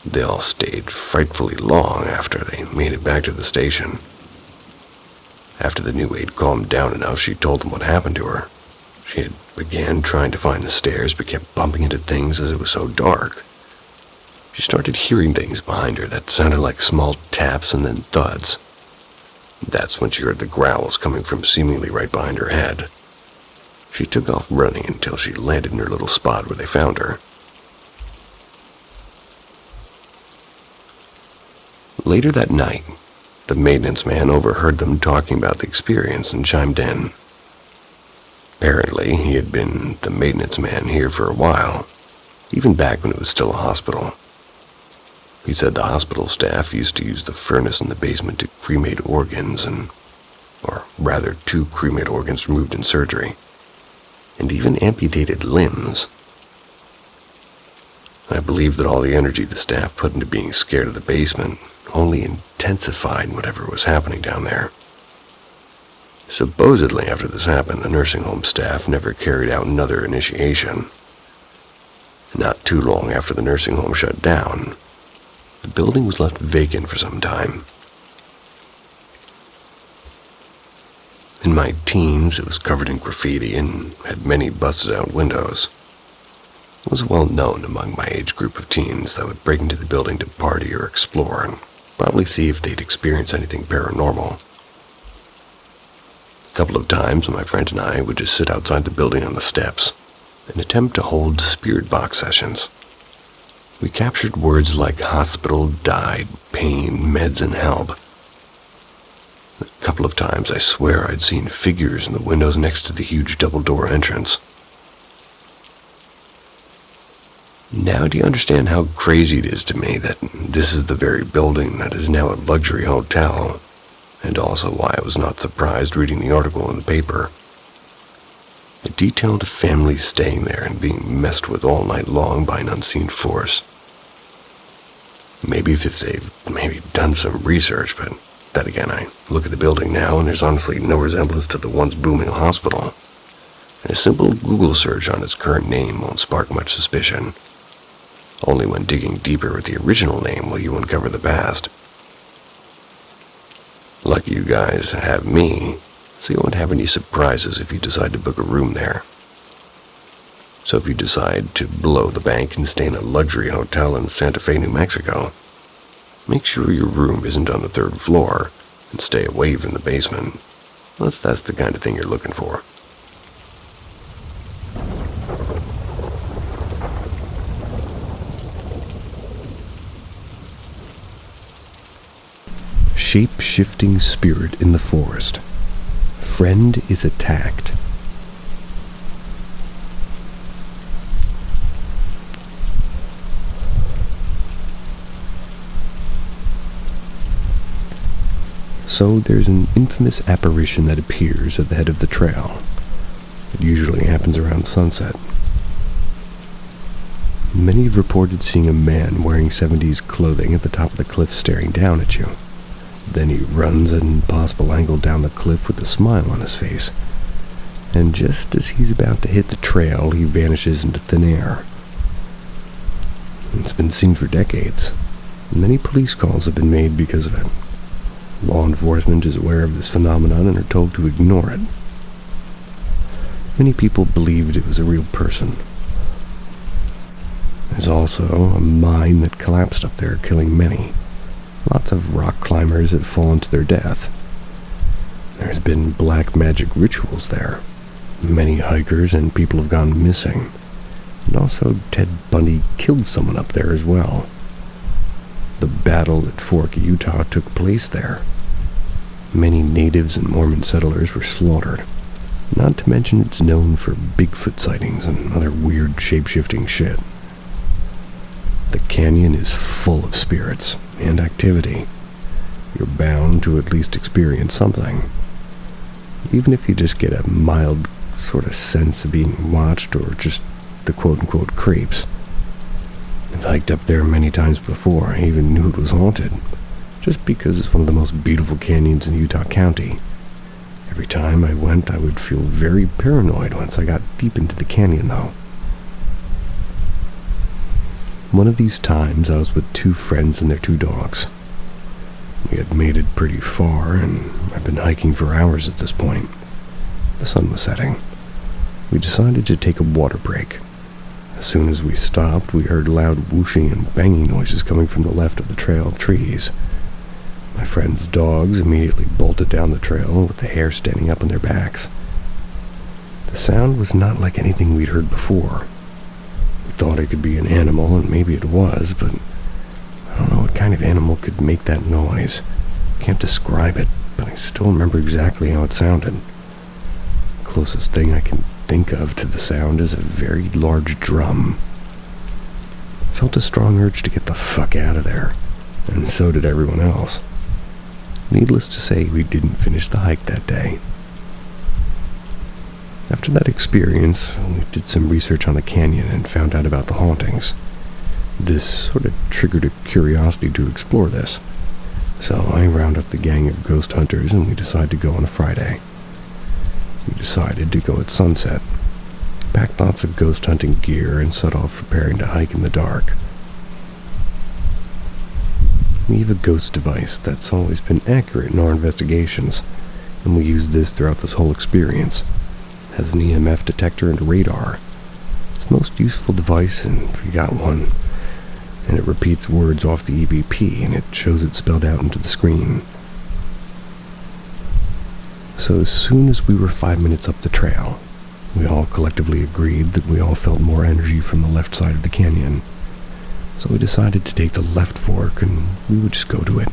They all stayed frightfully long after they made it back to the station. After the new aide calmed down enough, she told them what happened to her. She had began trying to find the stairs, but kept bumping into things as it was so dark. She started hearing things behind her that sounded like small taps and then thuds. That's when she heard the growls coming from seemingly right behind her head. She took off running until she landed in her little spot where they found her. Later that night, the maintenance man overheard them talking about the experience and chimed in. Apparently, he had been the maintenance man here for a while, even back when it was still a hospital. He said the hospital staff used to use the furnace in the basement to cremate organs to cremate organs removed in surgery, and even amputated limbs. I believe that all the energy the staff put into being scared of the basement only intensified whatever was happening down there. Supposedly, after this happened, the nursing home staff never carried out another initiation. Not too long after the nursing home shut down, the building was left vacant for some time. In my teens, it was covered in graffiti and had many busted-out windows. It was well known among my age group of teens that would break into the building to party or explore and probably see if they'd experience anything paranormal. A couple of times, my friend and I would just sit outside the building on the steps and attempt to hold spirit box sessions. We captured words like hospital, died, pain, meds, and help. A couple of times, I swear I'd seen figures in the windows next to the huge double-door entrance. Now do you understand how crazy it is to me that this is the very building that is now a luxury hotel, and also why I was not surprised reading the article in the paper? It detailed families staying there and being messed with all night long by an unseen force. Maybe if they've done some research, but then again, I look at the building now and there's honestly no resemblance to the once booming hospital. And a simple Google search on its current name won't spark much suspicion. Only when digging deeper with the original name will you uncover the past. Lucky you guys have me, so you won't have any surprises if you decide to book a room there. So if you decide to blow the bank and stay in a luxury hotel in Santa Fe, New Mexico, make sure your room isn't on the 3rd floor and stay away from the basement, unless that's the kind of thing you're looking for. Shape-shifting spirit in the forest. Friend is attacked. So there's an infamous apparition that appears at the head of the trail. It usually happens around sunset. Many have reported seeing a man wearing 70s clothing at the top of the cliff staring down at you. Then he runs at an impossible angle down the cliff with a smile on his face. And just as he's about to hit the trail, he vanishes into thin air. It's been seen for decades. Many police calls have been made because of it. Law enforcement is aware of this phenomenon and are told to ignore it. Many people believed it was a real person. There's also a mine that collapsed up there, killing many. Lots of rock climbers have fallen to their death. There's been black magic rituals there. Many hikers and people have gone missing. And also Ted Bundy killed someone up there as well. The battle at Fork, Utah took place there. Many natives and Mormon settlers were slaughtered. Not to mention it's known for Bigfoot sightings and other weird shape-shifting shit. The canyon is full of spirits and activity. You're bound to at least experience something. Even if you just get a mild sort of sense of being watched or just the quote-unquote creeps. I've hiked up there many times before. I even knew it was haunted. just because it's one of the most beautiful canyons in Utah County. Every time I went, I would feel very paranoid once I got deep into the canyon, though. One of these times, I was with 2 friends and their 2 dogs. We had made it pretty far, and I'd been hiking for hours at this point. The sun was setting. We decided to take a water break. As soon as we stopped, we heard loud whooshing and banging noises coming from the left of the trail of trees. My friend's dogs immediately bolted down the trail with the hair standing up on their backs. The sound was not like anything we'd heard before. We thought it could be an animal, and maybe it was, but I don't know what kind of animal could make that noise. Can't describe it, but I still remember exactly how it sounded. The closest thing I can think of to the sound is a very large drum. I felt a strong urge to get the fuck out of there, and so did everyone else. Needless to say, we didn't finish the hike that day. After that experience, we did some research on the canyon and found out about the hauntings. This sort of triggered a curiosity to explore this, so I round up the gang of ghost hunters and we decided to go on a Friday. We decided to go at sunset, packed lots of ghost hunting gear, and set off preparing to hike in the dark. We have a ghost device that's always been accurate in our investigations, and we use this throughout this whole experience. It has an EMF detector and a radar. It's the most useful device, and we got one. And it repeats words off the EVP, and it shows it spelled out into the screen. So as soon as we were 5 minutes up the trail, we all collectively agreed that we all felt more energy from the left side of the canyon. So we decided to take the left fork, and we would just go to it.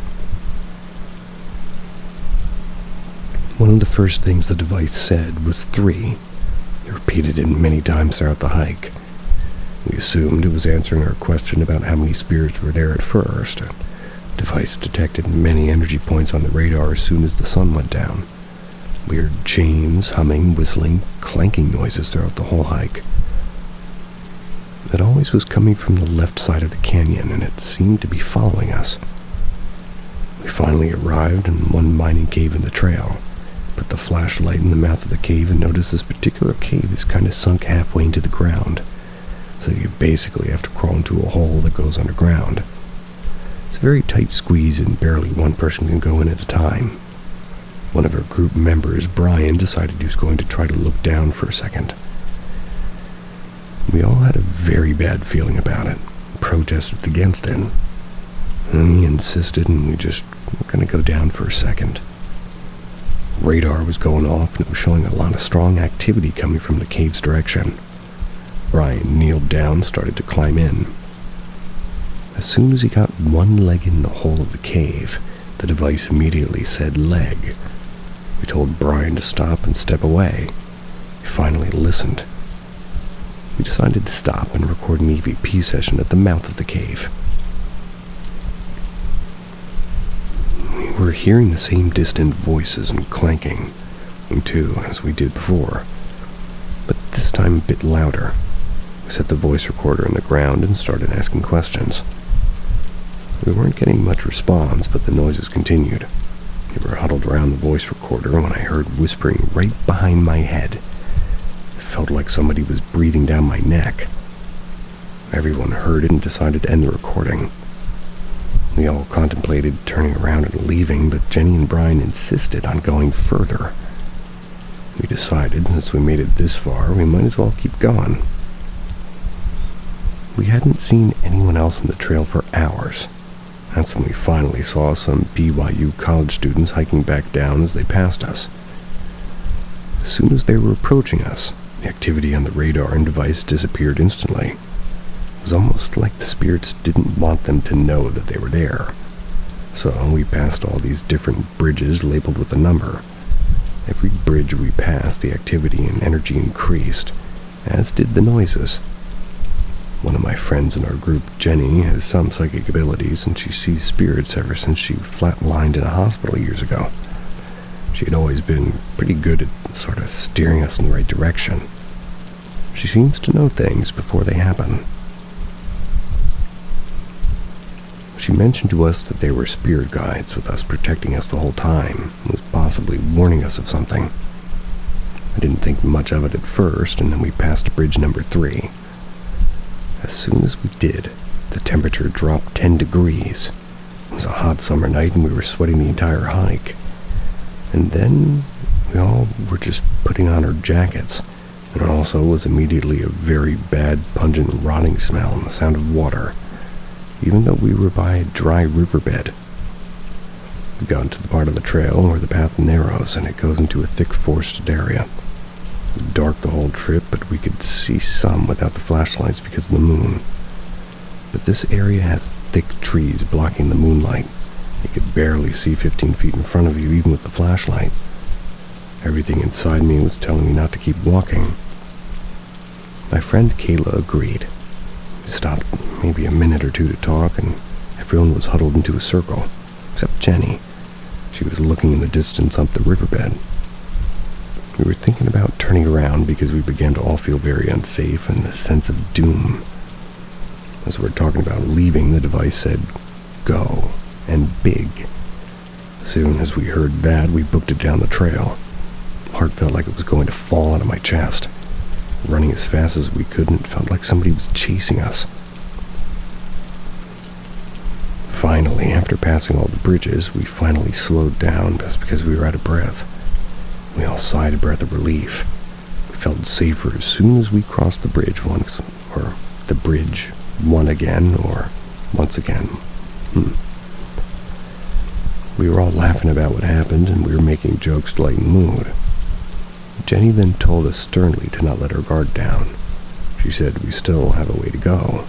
One of the first things the device said was 3. It repeated it many times throughout the hike. We assumed it was answering our question about how many spirits were there at first. The device detected many energy points on the radar as soon as the sun went down. Weird chains, humming, whistling, clanking noises throughout the whole hike. It always was coming from the left side of the canyon, and it seemed to be following us. We finally arrived in one mining cave in the trail, put the flashlight in the mouth of the cave, and noticed this particular cave is kind of sunk halfway into the ground. So you basically have to crawl into a hole that goes underground. It's a very tight squeeze and barely one person can go in at a time. One of our group members, Brian, decided he was going to try to look down for a second. We all had a very bad feeling about it, protested against it. And he insisted, and we just were going to go down for a second. Radar was going off, and it was showing a lot of strong activity coming from the cave's direction. Brian kneeled down and started to climb in. As soon as he got one leg in the hole of the cave, the device immediately said leg. We told Brian to stop and step away. He finally listened. We decided to stop and record an EVP session at the mouth of the cave. We were hearing the same distant voices and clanking, too, as we did before, but this time a bit louder. We set the voice recorder on the ground and started asking questions. We weren't getting much response, but the noises continued. We were huddled around the voice recorder when I heard whispering right behind my head. It felt like somebody was breathing down my neck. Everyone heard it and decided to end the recording. We all contemplated turning around and leaving, but Jenny and Brian insisted on going further. We decided, since we made it this far, we might as well keep going. We hadn't seen anyone else in the trail for hours. That's when we finally saw some BYU college students hiking back down as they passed us. As soon as they were approaching us, the activity on the radar and device disappeared instantly. It was almost like the spirits didn't want them to know that they were there. So we passed all these different bridges labeled with a number. Every bridge we passed, the activity and energy increased, as did the noises. One of my friends in our group, Jenny, has some psychic abilities, and she sees spirits ever since she flatlined in a hospital years ago. She had always been pretty good at sort of steering us in the right direction. She seems to know things before they happen. She mentioned to us that they were spirit guides with us protecting us the whole time and was possibly warning us of something. I didn't think much of it at first, and then we passed bridge number 3. As soon as we did, the temperature dropped 10 degrees. It was a hot summer night and we were sweating the entire hike. And then we all were just putting on our jackets, and also was immediately a very bad, pungent, rotting smell and the sound of water, even though we were by a dry riverbed. We got to the part of the trail where the path narrows and it goes into a thick forested area. It was dark the whole trip, but we could see some without the flashlights because of the moon. But this area has thick trees blocking the moonlight. You could barely see 15 feet in front of you even with the flashlight. Everything inside me was telling me not to keep walking. My friend Kayla agreed. We stopped maybe a minute or two to talk, and everyone was huddled into a circle, except Jenny. She was looking in the distance up the riverbed. We were thinking about turning around because we began to all feel very unsafe and a sense of doom. As we were talking about leaving, the device said, "Go," and big. As soon as we heard that, we booked it down the trail. Heart felt like it was going to fall out of my chest. Running as fast as we could, and it felt like somebody was chasing us. Finally, after passing all the bridges, we finally slowed down just because we were out of breath. We all sighed a breath of relief. We felt safer as soon as we crossed the bridge once, or the bridge once again. We were all laughing about what happened, and we were making jokes to lighten the mood. Jenny then told us sternly to not let our guard down. She said we still have a way to go.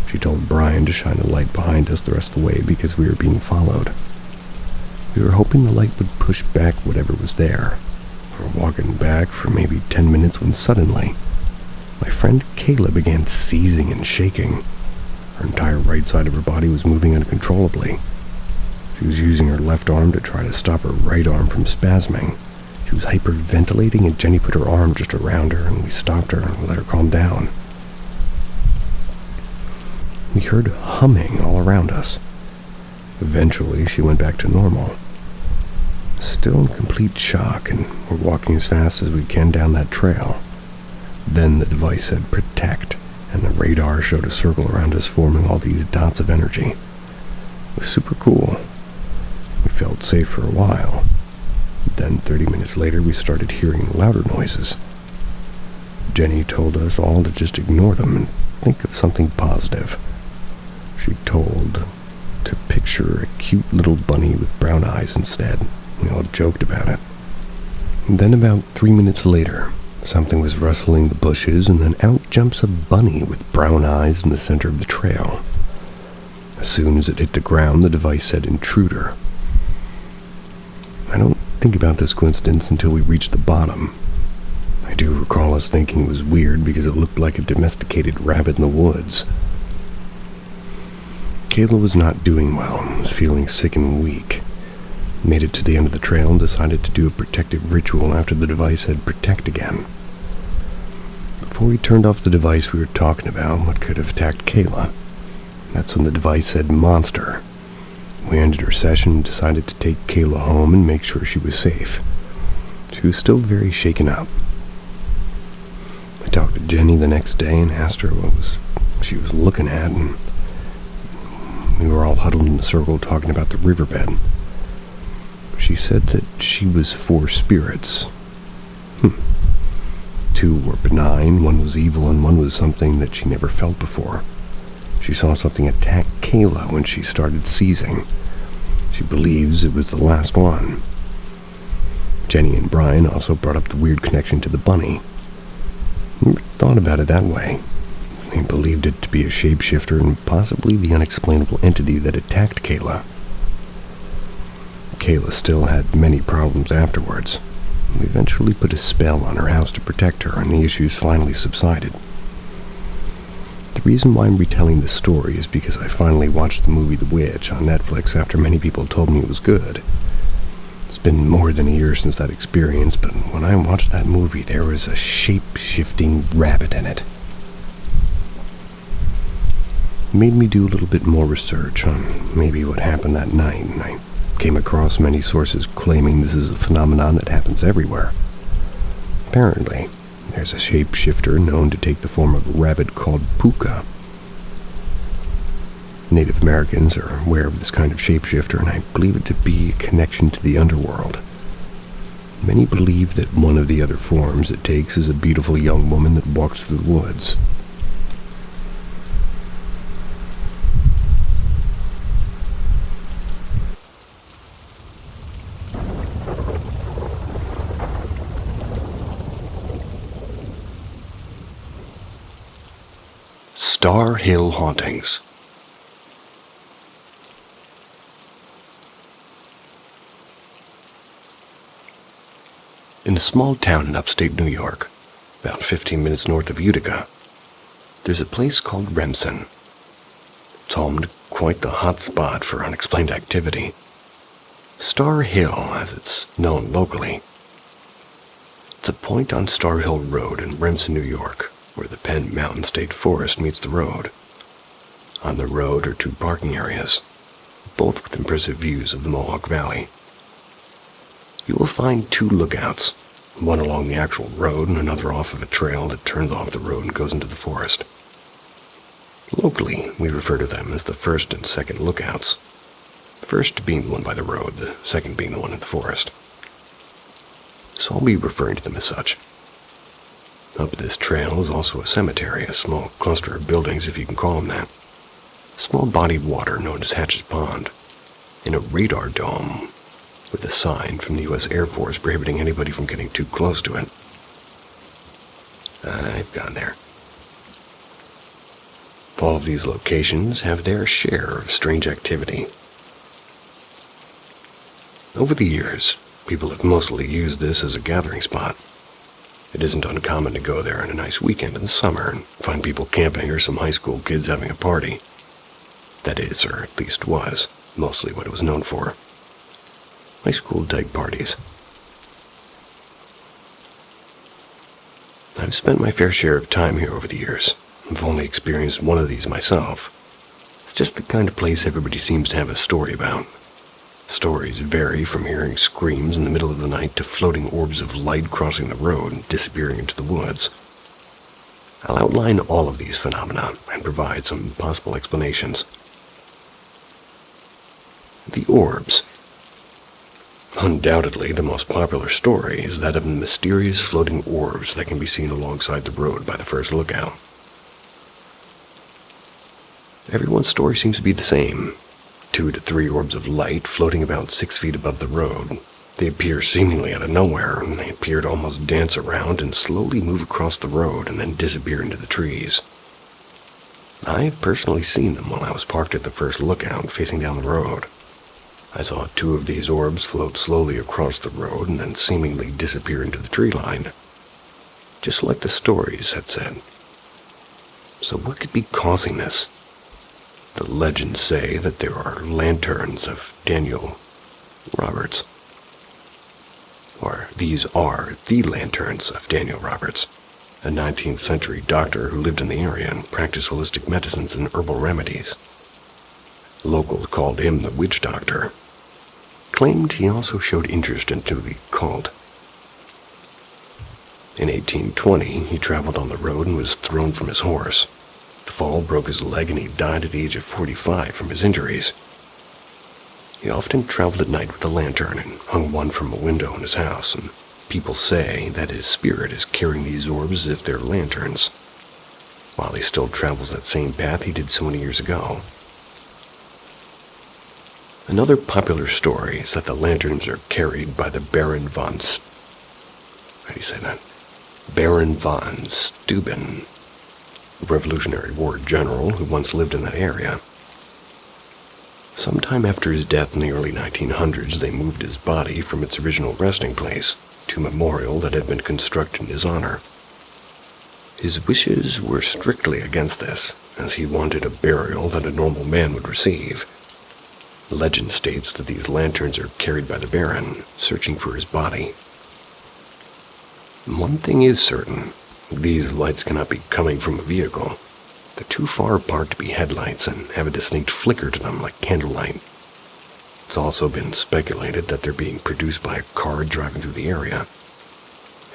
She told Brian to shine a light behind us the rest of the way because we were being followed. We were hoping the light would push back whatever was there. We were walking back for maybe 10 minutes when suddenly, my friend Kayla began seizing and shaking. Her entire right side of her body was moving uncontrollably. She was using her left arm to try to stop her right arm from spasming. She was hyperventilating, and Jenny put her arm just around her, and we stopped her and let her calm down. We heard humming all around us. Eventually, she went back to normal. Still in complete shock, and we're walking as fast as we can down that trail. Then the device said protect, and the radar showed a circle around us forming all these dots of energy. It was super cool. We felt safe for a while. Then 30 minutes later, we started hearing louder noises. Jenny told us all to just ignore them and think of something positive. She told to picture a cute little bunny with brown eyes instead. We all joked about it. And then about 3 minutes later, something was rustling the bushes, and then out jumps a bunny with brown eyes in the center of the trail. As soon as it hit the ground, the device said intruder. I don't think about this coincidence until we reached the bottom. I do recall us thinking it was weird because it looked like a domesticated rabbit in the woods. Kayla was not doing well and was feeling sick and weak. Made it to the end of the trail and decided to do a protective ritual after the device said protect again. Before we turned off the device, we were talking about what could have attacked Kayla. That's when the device said monster. We ended our session and decided to take Kayla home and make sure she was safe. She was still very shaken up. I talked to Jenny the next day and asked her what she was looking at, and we were all huddled in a circle talking about the riverbed. She said that she was 4 spirits. 2 were benign, 1 was evil, and 1 was something that she never felt before. She saw something attack Kayla when she started seizing. She believes it was the last one. Jenny and Brian also brought up the weird connection to the bunny. We thought about it that way. We believed it to be a shapeshifter and possibly the unexplainable entity that attacked Kayla. Kayla still had many problems afterwards. We eventually put a spell on her house to protect her, and the issues finally subsided. The reason why I'm retelling this story is because I finally watched the movie The Witch on Netflix after many people told me it was good. It's been more than a year since that experience, but when I watched that movie, there was a shape-shifting rabbit in it. made me do a little bit more research on maybe what happened that night, and I came across many sources claiming this is a phenomenon that happens everywhere. Apparently, there's a shapeshifter known to take the form of a rabbit called Puka. Native Americans are aware of this kind of shapeshifter, and I believe it to be a connection to the underworld. Many believe that one of the other forms it takes is a beautiful young woman that walks through the woods. Star Hill Hauntings. In a small town in upstate New York, about 15 minutes north of Utica, there's a place called Remsen. It's home to quite the hot spot for unexplained activity. Star Hill, as it's known locally. It's a point on Star Hill Road in Remsen, New York, where the Penn Mountain State Forest meets the road. On the road are 2 parking areas, both with impressive views of the Mohawk Valley. You will find 2 lookouts, one along the actual road and another off of a trail that turns off the road and goes into the forest. Locally, we refer to them as the first and second lookouts, the first being the one by the road, the second being the one in the forest. So I'll be referring to them as such. Up this trail is also a cemetery, a small cluster of buildings, if you can call them that. A small body of water known as Hatch's Pond, and a radar dome with a sign from the U.S. Air Force prohibiting anybody from getting too close to it. I've gone there. All of these locations have their share of strange activity. Over the years, people have mostly used this as a gathering spot. It isn't uncommon to go there on a nice weekend in the summer and find people camping or some high school kids having a party. That is, or at least was, mostly what it was known for. High school type parties. I've spent my fair share of time here over the years. I've only experienced one of these myself. It's just the kind of place everybody seems to have a story about. Stories vary from hearing screams in the middle of the night to floating orbs of light crossing the road and disappearing into the woods. I'll outline all of these phenomena and provide some possible explanations. The orbs. Undoubtedly, the most popular story is that of the mysterious floating orbs that can be seen alongside the road by the first lookout. Everyone's story seems to be the same. 2 to 3 orbs of light floating about 6 feet above the road. They appear seemingly out of nowhere, and they appear to almost dance around and slowly move across the road and then disappear into the trees. I have personally seen them while I was parked at the first lookout facing down the road. I saw 2 of these orbs float slowly across the road and then seemingly disappear into the tree line, just like the stories had said. So what could be causing this? The legends say that there are lanterns of Daniel Roberts. Or these are the lanterns of Daniel Roberts, a 19th century doctor who lived in the area and practiced holistic medicines and herbal remedies. Locals called him the witch doctor. Claimed he also showed interest into the cult. In 1820, he traveled on the road and was thrown from his horse. The fall broke his leg and he died at the age of 45 from his injuries. He often traveled at night with a lantern and hung one from a window in his house, and people say that his spirit is carrying these orbs as if they're lanterns, while he still travels that same path he did so many years ago. Another popular story is that the lanterns are carried by the Baron von How do you say that? Baron von Steuben, a Revolutionary War general who once lived in that area. Sometime after his death in the early 1900s, they moved his body from its original resting place to a memorial that had been constructed in his honor. His wishes were strictly against this, as he wanted a burial that a normal man would receive. Legend states that these lanterns are carried by the Baron, searching for his body. One thing is certain, these lights cannot be coming from a vehicle. They're too far apart to be headlights and have a distinct flicker to them like candlelight. It's also been speculated that they're being produced by a car driving through the area.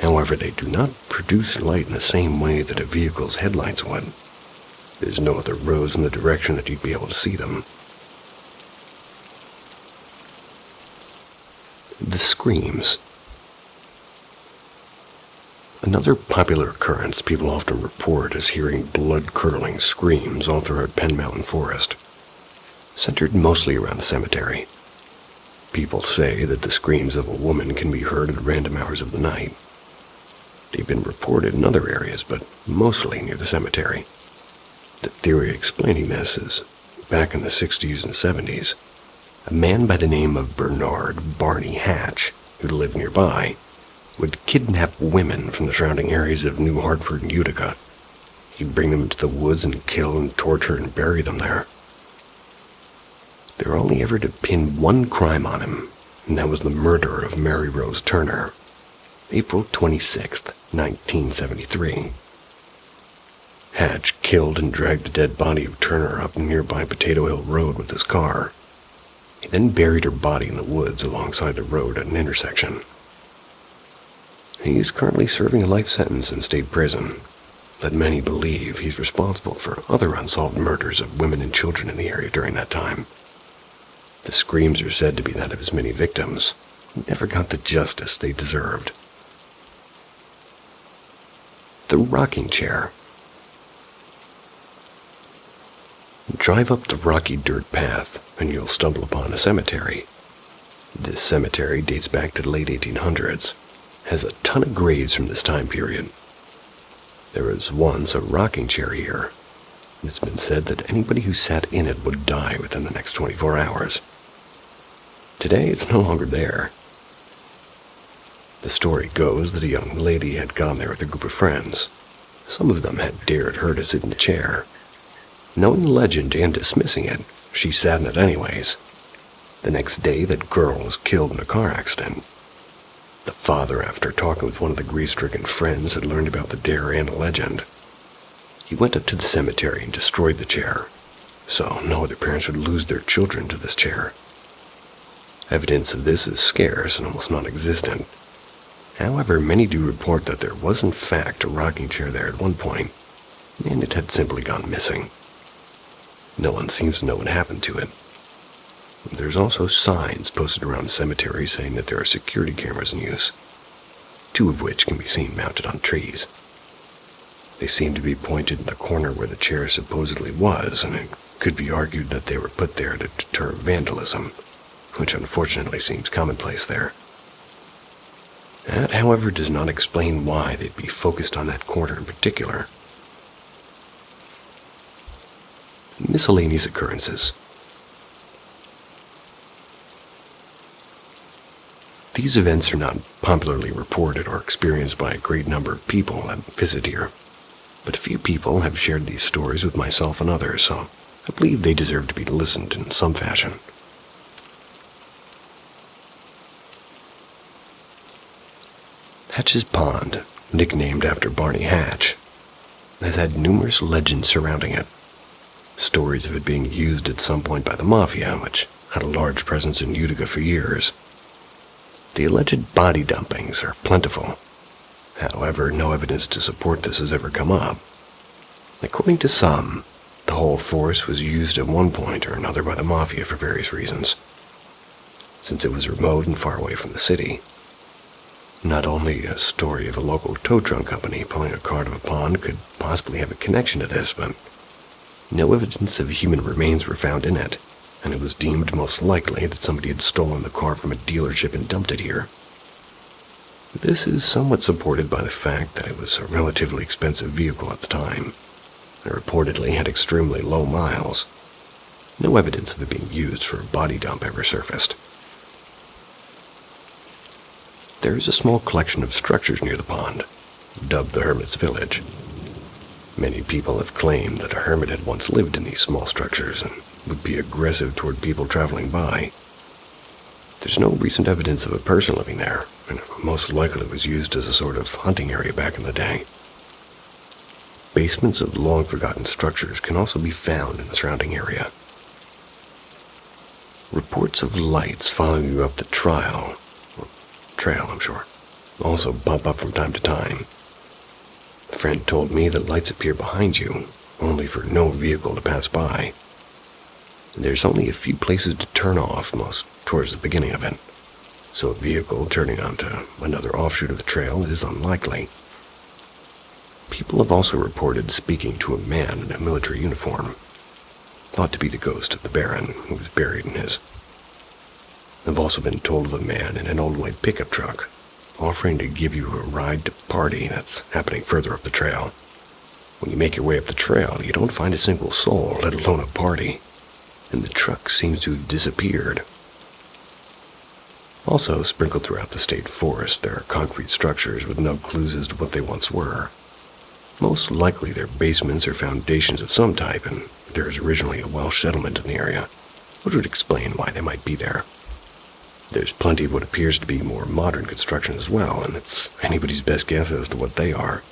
However, they do not produce light in the same way that a vehicle's headlights would. There's no other roads in the direction that you'd be able to see them. The screams. Another popular occurrence people often report is hearing blood-curdling screams all throughout Penn Mountain Forest, centered mostly around the cemetery. People say that the screams of a woman can be heard at random hours of the night. They've been reported in other areas, but mostly near the cemetery. The theory explaining this is, back in the 60s and 70s, a man by the name of Bernard Barney Hatch, who lived nearby, would kidnap women from the surrounding areas of New Hartford and Utica. He'd bring them into the woods and kill and torture and bury them there. They were only ever to pin one crime on him, and that was the murder of Mary Rose Turner, April 26, 1973. Hatch killed and dragged the dead body of Turner up nearby Potato Hill Road with his car. He then buried her body in the woods alongside the road at an intersection. He is currently serving a life sentence in state prison, but many believe he's responsible for other unsolved murders of women and children in the area during that time. The screams are said to be that of his many victims, who never got the justice they deserved. The rocking chair. Drive up the rocky dirt path, and you'll stumble upon a cemetery. This cemetery dates back to the late 1800s, has a ton of graves from this time period. There was once a rocking chair here, and it's been said that anybody who sat in it would die within the next 24 hours. Today, it's no longer there. The story goes that a young lady had gone there with a group of friends. Some of them had dared her to sit in the chair. Knowing the legend and dismissing it, she sat in it anyways. The next day, that girl was killed in a car accident. The father, after talking with one of the grief-stricken friends, had learned about the dare and the legend. He went up to the cemetery and destroyed the chair, so no other parents would lose their children to this chair. Evidence of this is scarce and almost non-existent. However, many do report that there was in fact a rocking chair there at one point, and it had simply gone missing. No one seems to know what happened to it. There's also signs posted around the cemetery saying that there are security cameras in use, 2 of which can be seen mounted on trees. They seem to be pointed in the corner where the chair supposedly was, and it could be argued that they were put there to deter vandalism, which unfortunately seems commonplace there. That, however, does not explain why they'd be focused on that corner in particular. Miscellaneous occurrences. These events are not popularly reported or experienced by a great number of people that visit here, but a few people have shared these stories with myself and others, so I believe they deserve to be listened in some fashion. Hatch's Pond, nicknamed after Barney Hatch, has had numerous legends surrounding it. Stories of it being used at some point by the Mafia, which had a large presence in Utica for years. The alleged body dumpings are plentiful. However, no evidence to support this has ever come up. According to some, the whole force was used at one point or another by the Mafia for various reasons, since it was remote and far away from the city. Not only a story of a local tow truck company pulling a car to a pond could possibly have a connection to this, but no evidence of human remains were found in it, and it was deemed most likely that somebody had stolen the car from a dealership and dumped it here. This is somewhat supported by the fact that it was a relatively expensive vehicle at the time, and reportedly had extremely low miles. No evidence of it being used for a body dump ever surfaced. There is a small collection of structures near the pond, dubbed the Hermit's Village. Many people have claimed that a hermit had once lived in these small structures and would be aggressive toward people traveling by. There's no recent evidence of a person living there, and it most likely was used as a sort of hunting area back in the day. basements of long-forgotten structures can also be found in the surrounding area. Reports of lights following you up the trail, I'm sure, also pop up from time to time. A friend told me that lights appear behind you, only for no vehicle to pass by. There's only a few places to turn off, most towards the beginning of it, so a vehicle turning onto another offshoot of the trail is unlikely. People have also reported speaking to a man in a military uniform, thought to be the ghost of the Baron who was buried in his. I've also been told of a man in an old white pickup truck offering to give you a ride to a party that's happening further up the trail. When you make your way up the trail, you don't find a single soul, let alone a party, and the truck seems to have disappeared. Also, sprinkled throughout the state forest, there are concrete structures with no clues as to what they once were. Most likely they're basements or foundations of some type, and there is originally a Welsh settlement in the area, which would explain why they might be there. There's plenty of what appears to be more modern construction as well, and it's anybody's best guess as to what they are.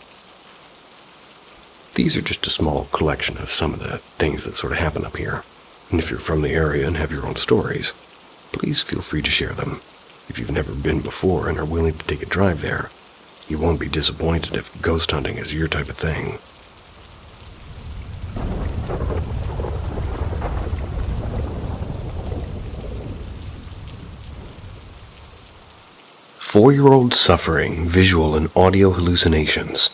These are just a small collection of some of the things that sort of happen up here, and if you're from the area and have your own stories, please feel free to share them. If you've never been before and are willing to take a drive there, you won't be disappointed if ghost hunting is your type of thing. Four-year-old suffering visual and audio hallucinations.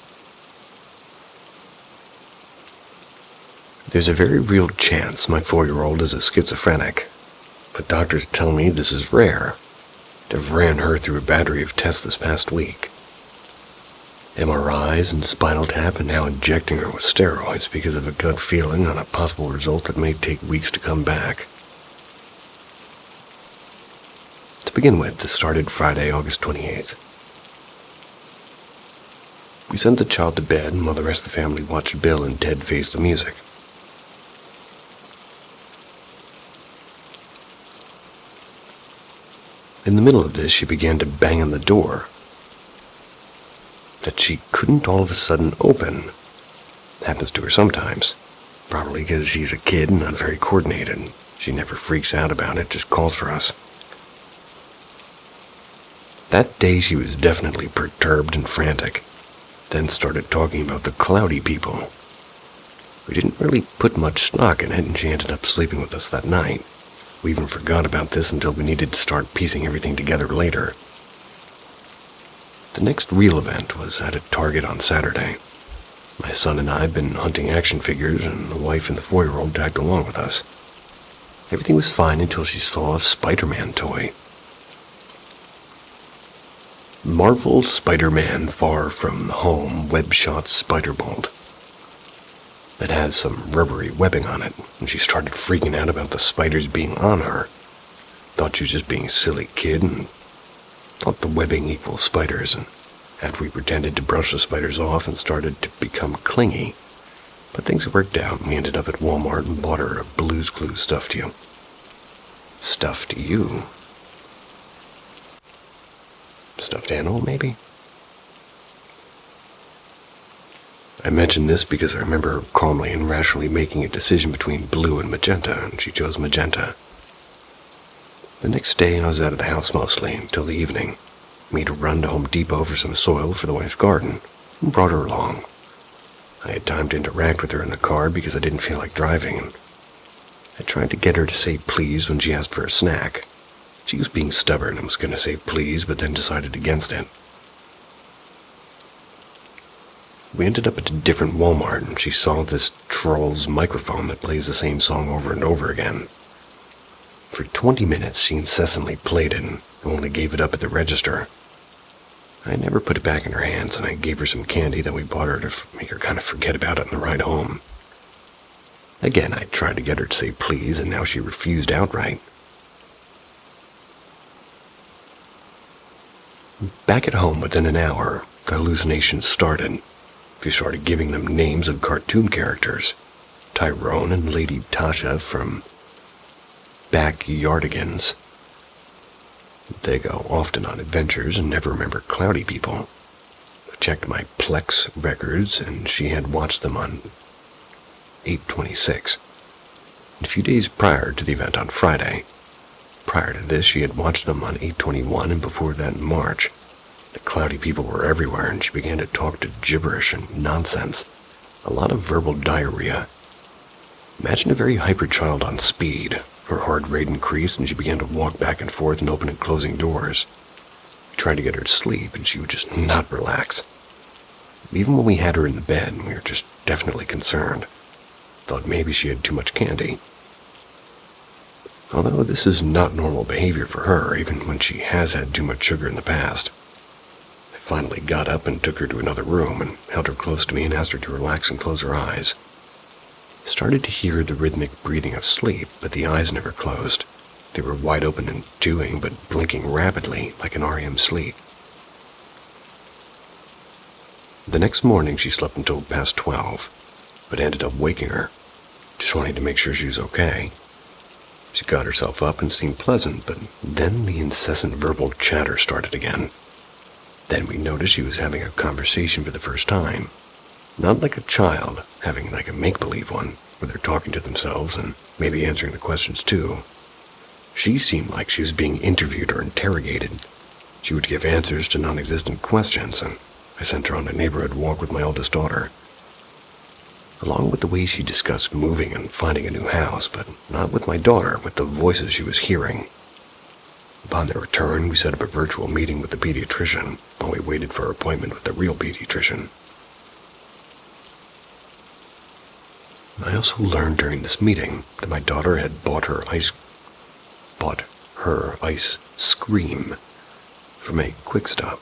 There's a very real chance my 4-year-old is a schizophrenic, but doctors tell me this is rare. I've ran her through a battery of tests this past week. MRIs and spinal tap, and now injecting her with steroids because of a gut feeling on a possible result that may take weeks to come back. To begin with, this started Friday, August 28th. We sent the child to bed while the rest of the family watched Bill and Ted Face the Music. In the middle of this, she began to bang on the door that she couldn't all of a sudden open. Happens to her sometimes, probably because she's a kid and not very coordinated. She never freaks out about it, just calls for us. That day she was definitely perturbed and frantic, then started talking about the cloudy people. We didn't really put much stock in it, and she ended up sleeping with us that night. We even forgot about this until we needed to start piecing everything together later. The next real event was at a Target on Saturday. My son and I had been hunting action figures, and the wife and the 4-year-old tagged along with us. Everything was fine until she saw a Spider-Man toy. Marvel Spider-Man Far From Home web-shot spider bolt that has some rubbery webbing on it, and she started freaking out about the spiders being on her. Thought she was just being a silly kid and thought the webbing equals spiders, and after we pretended to brush the spiders off and started to become clingy. But things worked out, and we ended up at Walmart and bought her a Blue's Clues stuffed you. Stuffed you? Stuffed animal, maybe? I mention this because I remember her calmly and rationally making a decision between blue and magenta, and she chose magenta. The next day I was out of the house mostly until the evening. Made a run to Home Depot for some soil for the wife's garden, and brought her along. I had time to interact with her in the car because I didn't feel like driving, and I tried to get her to say please when she asked for a snack. She was being stubborn and was going to say please, but then decided against it. We ended up at a different Walmart, and she saw this Trolls microphone that plays the same song over and over again. For 20 minutes, she incessantly played it and only gave it up at the register. I never put it back in her hands, and I gave her some candy that we bought her to make her kind of forget about it on the ride home. Again, I tried to get her to say please, and now she refused outright. Back at home within an hour, the hallucinations started. She started giving them names of cartoon characters. Tyrone and Lady Tasha from Backyardigans. They go often on adventures and never remember cloudy people. But checked my Plex records, and she had watched them on 8/26. A few days prior to the event on Friday. Prior to this, she had watched them on 8/21, and before that in March. The cloudy people were everywhere, and she began to talk to gibberish and nonsense. A lot of verbal diarrhea. Imagine a very hyper child on speed. Her heart rate increased, and she began to walk back and forth and open and closing doors. We tried to get her to sleep, and she would just not relax. Even when we had her in the bed, we were just definitely concerned. Thought maybe she had too much candy. Although this is not normal behavior for her, even when she has had too much sugar in the past. I finally got up and took her to another room and held her close to me and asked her to relax and close her eyes. I started to hear the rhythmic breathing of sleep, but the eyes never closed. They were wide open and doing, but blinking rapidly like an REM sleep. The next morning she slept until past 12, but ended up waking her, just wanting to make sure she was okay. She got herself up and seemed pleasant, but then the incessant verbal chatter started again. Then we noticed she was having a conversation for the first time. Not like a child, having like a make-believe one, where they're talking to themselves and maybe answering the questions too. She seemed like she was being interviewed or interrogated. She would give answers to non-existent questions, and I sent her on a neighborhood walk with my oldest daughter. Along with the way she discussed moving and finding a new house, but not with my daughter, with the voices she was hearing. Upon their return, we set up a virtual meeting with the pediatrician while we waited for our appointment with the real pediatrician. I also learned during this meeting that my daughter had bought her ice cream from a Quick Stop.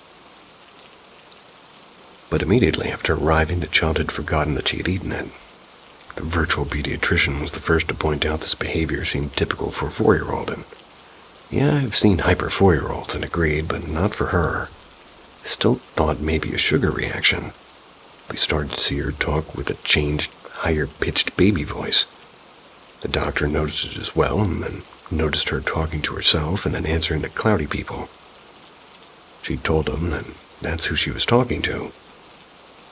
But immediately after arriving, the child had forgotten that she had eaten it. The virtual pediatrician was the first to point out this behavior seemed typical for a 4-year-old, and yeah, I've seen hyper 4-year-olds and agreed, but not for her. I still thought maybe a sugar reaction. We started to see her talk with a changed, higher-pitched baby voice. The doctor noticed it as well, and then noticed her talking to herself and then answering the cloudy people. She told him that that's who she was talking to.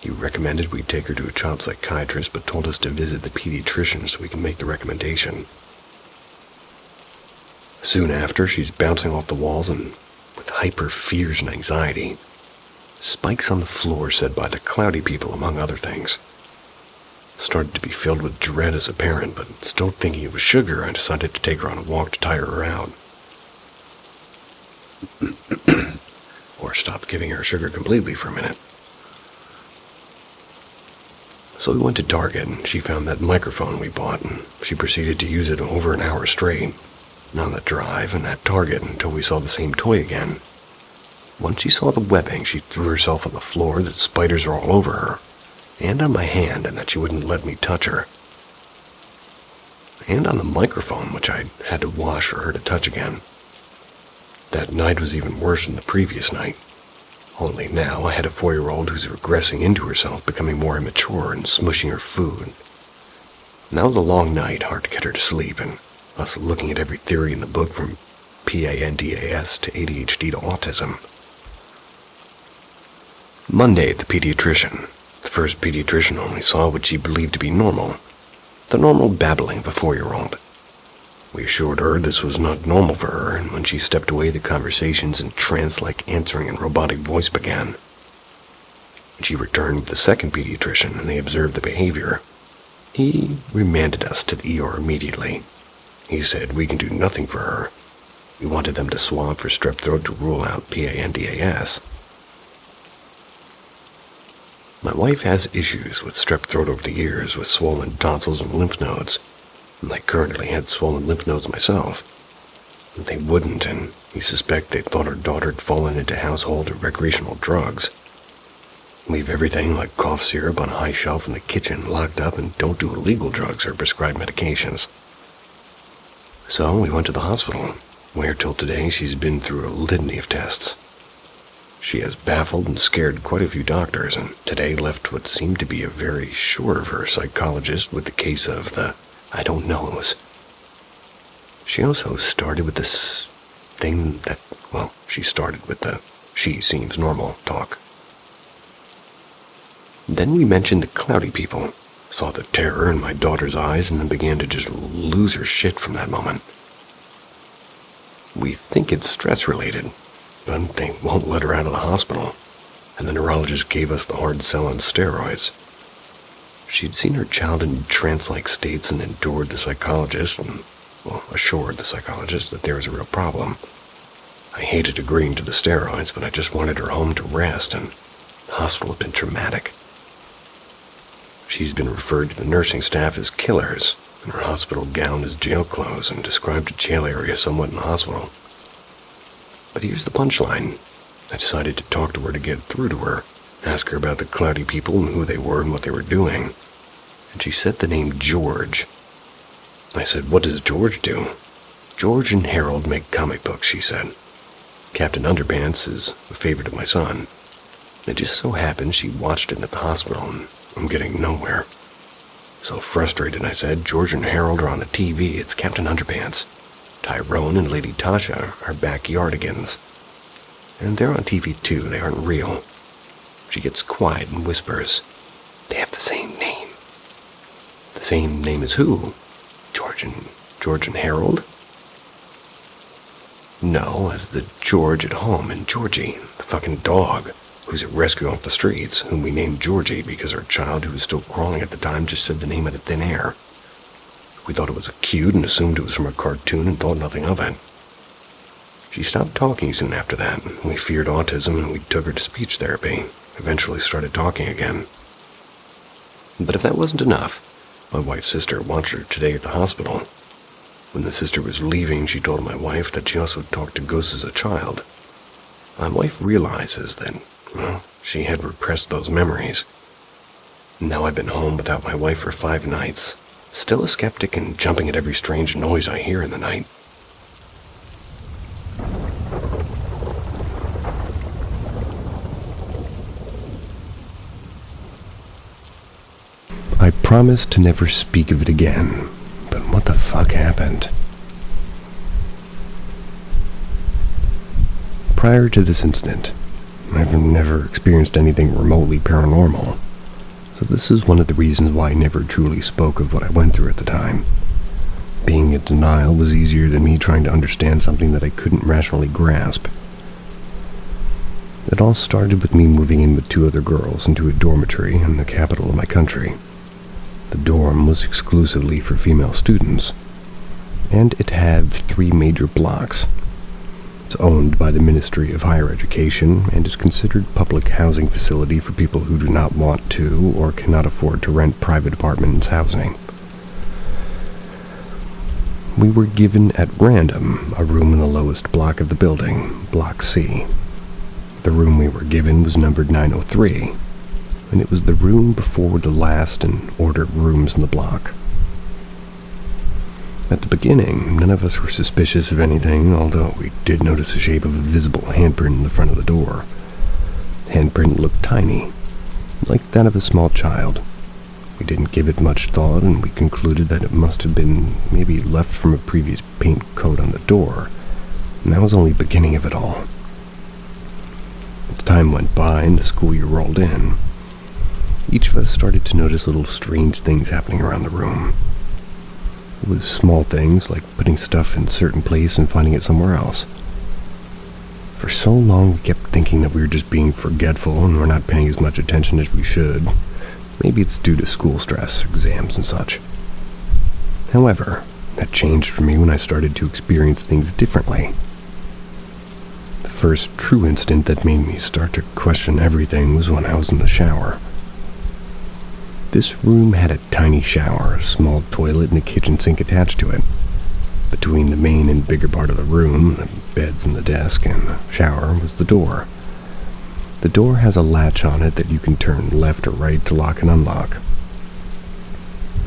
He recommended we take her to a child psychiatrist, but told us to visit the pediatrician so we can make the recommendation. Soon after, she's bouncing off the walls and with hyper fears and anxiety. Spikes on the floor said by the cloudy people, among other things. Started to be filled with dread as a parent, but still thinking it was sugar, I decided to take her on a walk to tire her out. Or stop giving her sugar completely for a minute. So we went to Target, and she found that microphone we bought, and she proceeded to use it over an hour straight. On the drive and at Target until we saw the same toy again. Once she saw the webbing, she threw herself on the floor that spiders are all over her, and on my hand, and that she wouldn't let me touch her. And on the microphone, which I had to wash for her to touch again. That night was even worse than the previous night. Only now I had a 4-year-old who's regressing into herself, becoming more immature and smushing her food. And that was a long night, hard to get her to sleep, and us looking at every theory in the book from PANDAS to ADHD to autism. Monday at the pediatrician. The first pediatrician only saw what she believed to be normal. The normal babbling of a 4-year-old. We assured her this was not normal for her, and when she stepped away, the conversations and trance-like answering and robotic voice began. When she returned with the second pediatrician and they observed the behavior, he remanded us to the ER immediately. He said we can do nothing for her. We wanted them to swab for strep throat to rule out PANDAS. My wife has issues with strep throat over the years with swollen tonsils and lymph nodes. And I currently had swollen lymph nodes myself. They wouldn't, and we suspect they thought our daughter had fallen into household or recreational drugs. Leave everything like cough syrup on a high shelf in the kitchen locked up and don't do illegal drugs or prescribed medications. So we went to the hospital, where till today she's been through a litany of tests. She has baffled and scared quite a few doctors, and today left what seemed to be a very sure of her psychologist with the case of the I don't knows. She also started with this thing that, she started with the she seems normal talk. Then we mentioned the cloudy people. Saw the terror in my daughter's eyes and then began to just lose her shit from that moment. We think it's stress-related, but they won't let her out of the hospital, and the neurologist gave us the hard sell on steroids. She'd seen her child in trance-like states and assured the psychologist that there was a real problem. I hated agreeing to the steroids, but I just wanted her home to rest, and the hospital had been traumatic. She's been referred to the nursing staff as killers, and her hospital gown as jail clothes, and described a jail area somewhat in the hospital. But here's the punchline. I decided to talk to her to get through to her, ask her about the cloudy people and who they were and what they were doing. And she said the name George. I said, "What does George do?" "George and Harold make comic books," she said. "Captain Underpants is a favorite of my son. It just so happened she watched it at the hospital, and I'm getting nowhere." So frustrated, I said, "George and Harold are on the TV. It's Captain Underpants. Tyrone and Lady Tasha are backyardigans. And they're on TV too. They aren't real." She gets quiet and whispers, "They have the same name." "The same name as who? George and Harold?" "No, as the George at home and Georgie, the fucking dog, who's a rescue off the streets, whom we named Georgie because our child, who was still crawling at the time, just said the name out of thin air. We thought it was cute and assumed it was from a cartoon and thought nothing of it." She stopped talking soon after that. We feared autism and we took her to speech therapy. Eventually started talking again. But if that wasn't enough, my wife's sister watched her today at the hospital. When the sister was leaving, she told my wife that she also talked to ghosts as a child. My wife realizes that, she had repressed those memories. Now I've been home without my wife for 5 nights, still a skeptic and jumping at every strange noise I hear in the night. I promised to never speak of it again, but what the fuck happened? Prior to this incident, I've never experienced anything remotely paranormal, so this is one of the reasons why I never truly spoke of what I went through at the time. Being in denial was easier than me trying to understand something that I couldn't rationally grasp. It all started with me moving in with 2 other girls into a dormitory in the capital of my country. The dorm was exclusively for female students, and it had 3 major blocks. It's owned by the Ministry of Higher Education and is considered a public housing facility for people who do not want to or cannot afford to rent private apartments housing. We were given at random a room in the lowest block of the building, Block C. The room we were given was numbered 903, and it was the room before the last in order of rooms in the block. At the beginning, none of us were suspicious of anything, although we did notice the shape of a visible handprint in the front of the door. The handprint looked tiny, like that of a small child. We didn't give it much thought, and we concluded that it must have been maybe left from a previous paint coat on the door, and that was only the beginning of it all. As time went by and the school year rolled in, each of us started to notice little strange things happening around the room. It was small things like putting stuff in a certain place and finding it somewhere else. For so long we kept thinking that we were just being forgetful and were not paying as much attention as we should. Maybe it's due to school stress, exams and such. However, that changed for me when I started to experience things differently. The first true incident that made me start to question everything was when I was in the shower. This room had a tiny shower, a small toilet, and a kitchen sink attached to it. Between the main and bigger part of the room, the beds and the desk, and the shower, was the door. The door has a latch on it that you can turn left or right to lock and unlock.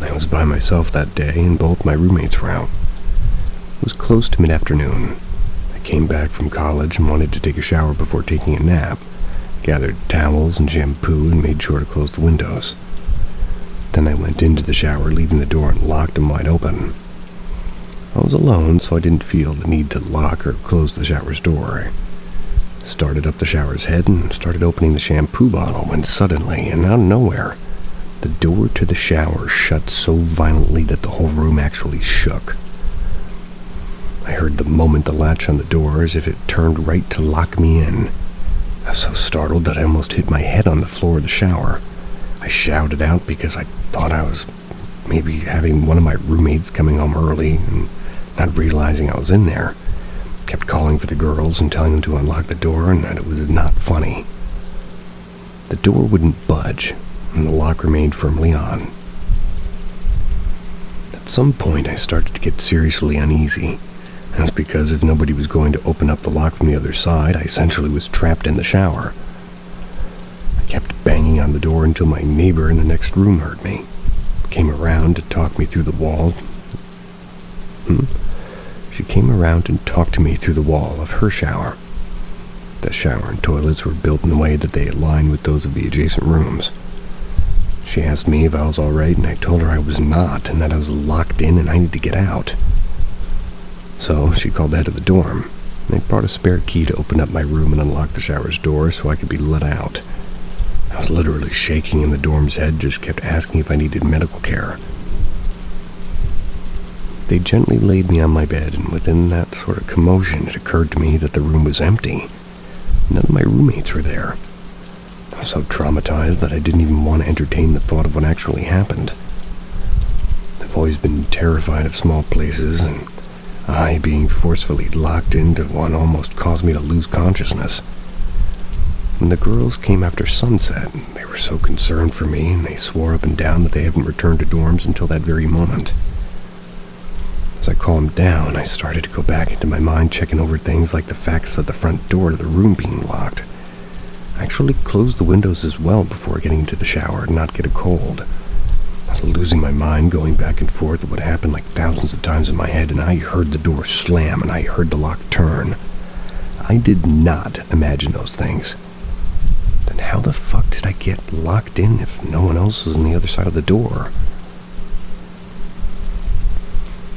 I was by myself that day, and both my roommates were out. It was close to mid-afternoon. I came back from college and wanted to take a shower before taking a nap, gathered towels and shampoo, and made sure to close the windows. Then I went into the shower, leaving the door unlocked and wide open. I was alone, so I didn't feel the need to lock or close the shower's door. I Started up the shower's head and started opening the shampoo bottle when suddenly, and out of nowhere, the door to the shower shut so violently that the whole room actually shook. I heard the moment the latch on the door as if it turned right to lock me in. I was so startled that I almost hit my head on the floor of the shower. I shouted out because I thought I was maybe having one of my roommates coming home early and not realizing I was in there. Kept calling for the girls and telling them to unlock the door and that it was not funny. The door wouldn't budge and the lock remained firmly on. At some point I started to get seriously uneasy. That's because if nobody was going to open up the lock from the other side, I essentially was trapped in the shower. I kept banging on the door until my neighbor in the next room heard me. Came around to talk me through the wall. She came around and talked to me through the wall of her shower. The shower and toilets were built in a way that they aligned with those of the adjacent rooms. She asked me if I was alright, and I told her I was not, and that I was locked in and I needed to get out. So she called the head of the dorm. They brought a spare key to open up my room and unlock the shower's door so I could be let out. I was literally shaking and the dorm's head just kept asking if I needed medical care. They gently laid me on my bed, and within that sort of commotion it occurred to me that the room was empty. None of my roommates were there. I was so traumatized that I didn't even want to entertain the thought of what actually happened. I've always been terrified of small places, and I being forcefully locked into one almost caused me to lose consciousness. When the girls came after sunset, they were so concerned for me, and they swore up and down that they haven't returned to dorms until that very moment. As I calmed down, I started to go back into my mind, checking over things like the facts of the front door to the room being locked. I actually closed the windows as well before getting into the shower and not get a cold. I was losing my mind, going back and forth at what happened like thousands of times in my head, and I heard the door slam and I heard the lock turn. I did not imagine those things. Then how the fuck did I get locked in if no one else was on the other side of the door?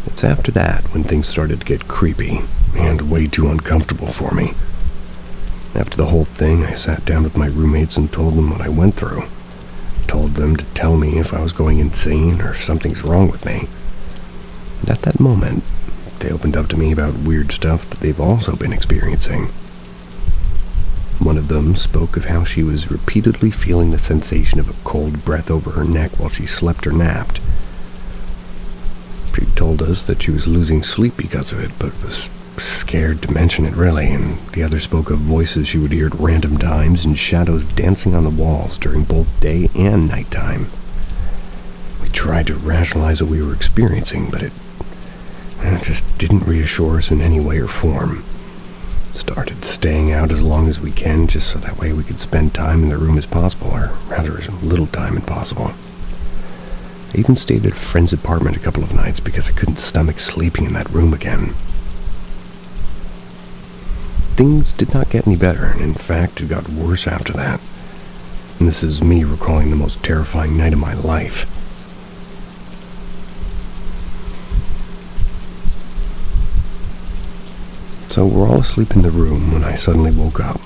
It's after that when things started to get creepy and way too uncomfortable for me. After the whole thing, I sat down with my roommates and told them what I went through. Told them to tell me if I was going insane or if something's wrong with me. And at that moment, they opened up to me about weird stuff that they've also been experiencing. One of them spoke of how she was repeatedly feeling the sensation of a cold breath over her neck while she slept or napped. She told us that she was losing sleep because of it, but was scared to mention it really, and the other spoke of voices she would hear at random times and shadows dancing on the walls during both day and nighttime. We tried to rationalize what we were experiencing, but it just didn't reassure us in any way or form. Started staying out as long as we can just so that way we could spend time in the room as possible, or rather as little time as possible. I even stayed at a friend's apartment a couple of nights because I couldn't stomach sleeping in that room again. Things did not get any better, and in fact, it got worse after that. And this is me recalling the most terrifying night of my life. So we're all asleep in the room when I suddenly woke up.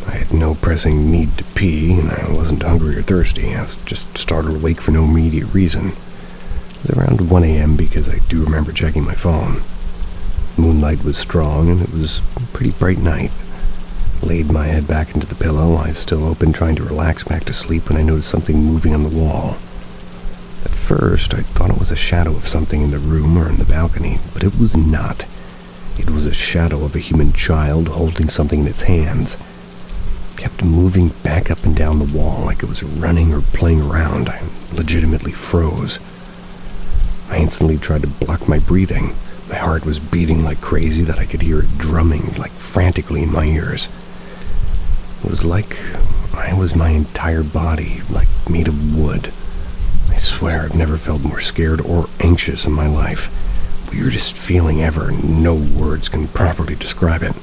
I had no pressing need to pee, and I wasn't hungry or thirsty. I was just startled awake for no immediate reason. It was around 1 a.m. because I do remember checking my phone. Moonlight was strong, and it was a pretty bright night. Laid my head back into the pillow, eyes still open, trying to relax back to sleep when I noticed something moving on the wall. At first, I thought it was a shadow of something in the room or in the balcony, but it was not. It was a shadow of a human child holding something in its hands. It kept moving back up and down the wall like it was running or playing around. I legitimately froze. I instantly tried to block my breathing. My heart was beating like crazy that I could hear it drumming like frantically in my ears. It was like I was my entire body, like made of wood. I swear I've never felt more scared or anxious in my life. Weirdest feeling ever, and no words can properly describe it.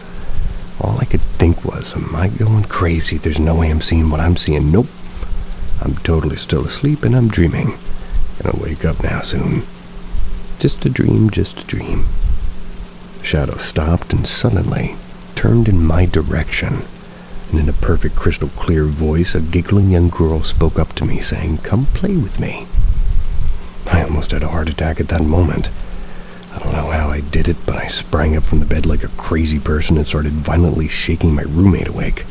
All I could think was, am I going crazy? There's no way I'm seeing what I'm seeing. Nope. I'm totally still asleep and I'm dreaming. Gonna wake up now soon. Just a dream, just a dream. The shadow stopped, and suddenly turned in my direction, and in a perfect crystal clear voice, a giggling young girl spoke up to me saying, "Come play with me." I almost had a heart attack at that moment. I don't know how I did it, but I sprang up from the bed like a crazy person and started violently shaking my roommate awake.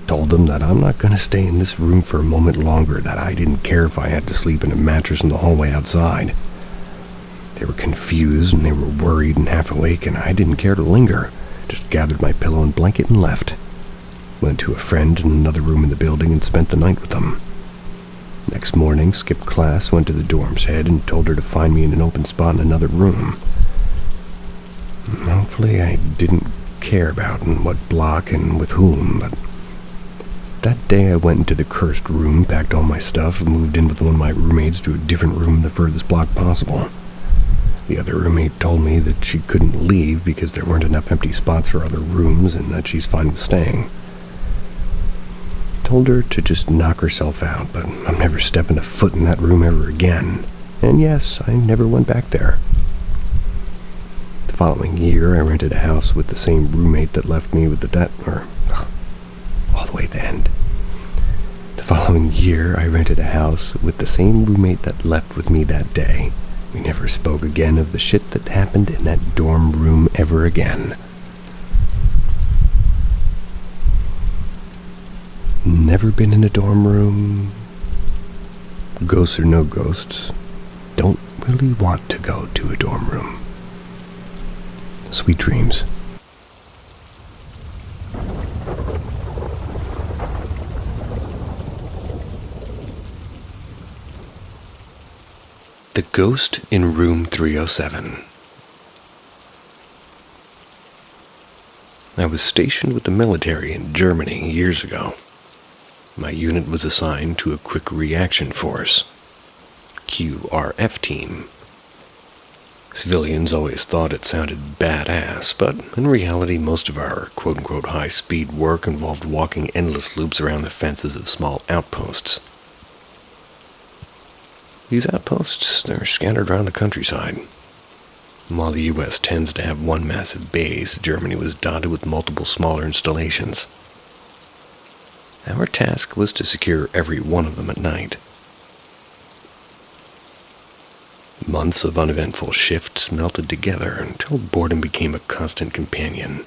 Told them that I'm not going to stay in this room for a moment longer, that I didn't care if I had to sleep in a mattress in the hallway outside. They were confused and they were worried and half awake, and I didn't care to linger. Just gathered my pillow and blanket and left. Went to a friend in another room in the building and spent the night with them. Next morning, skipped class, went to the dorm's head and told her to find me in an open spot in another room. Hopefully I didn't care about in what block and with whom, but that day I went into the cursed room, packed all my stuff, and moved in with one of my roommates to a different room in the furthest block possible. The other roommate told me that she couldn't leave because there weren't enough empty spots for other rooms and that she's fine with staying. Told her to just knock herself out, but I'm never stepping a foot in that room ever again. And yes, I never went back there. The following year, I rented a house with the same roommate that left me with all the way at the end. The following year, I rented a house with the same roommate that left with me that day. We never spoke again of the shit that happened in that dorm room ever again. Never been in a dorm room. Ghosts or no ghosts, don't really want to go to a dorm room. Sweet dreams. The Ghost in Room 307. I was stationed with the military in Germany years ago. My unit was assigned to a Quick Reaction Force, QRF team. Civilians always thought it sounded badass, but in reality most of our quote-unquote high-speed work involved walking endless loops around the fences of small outposts. These outposts, they're scattered around the countryside. While the U.S. tends to have one massive base, Germany was dotted with multiple smaller installations. Our task was to secure every one of them at night. Months of uneventful shifts melted together until boredom became a constant companion.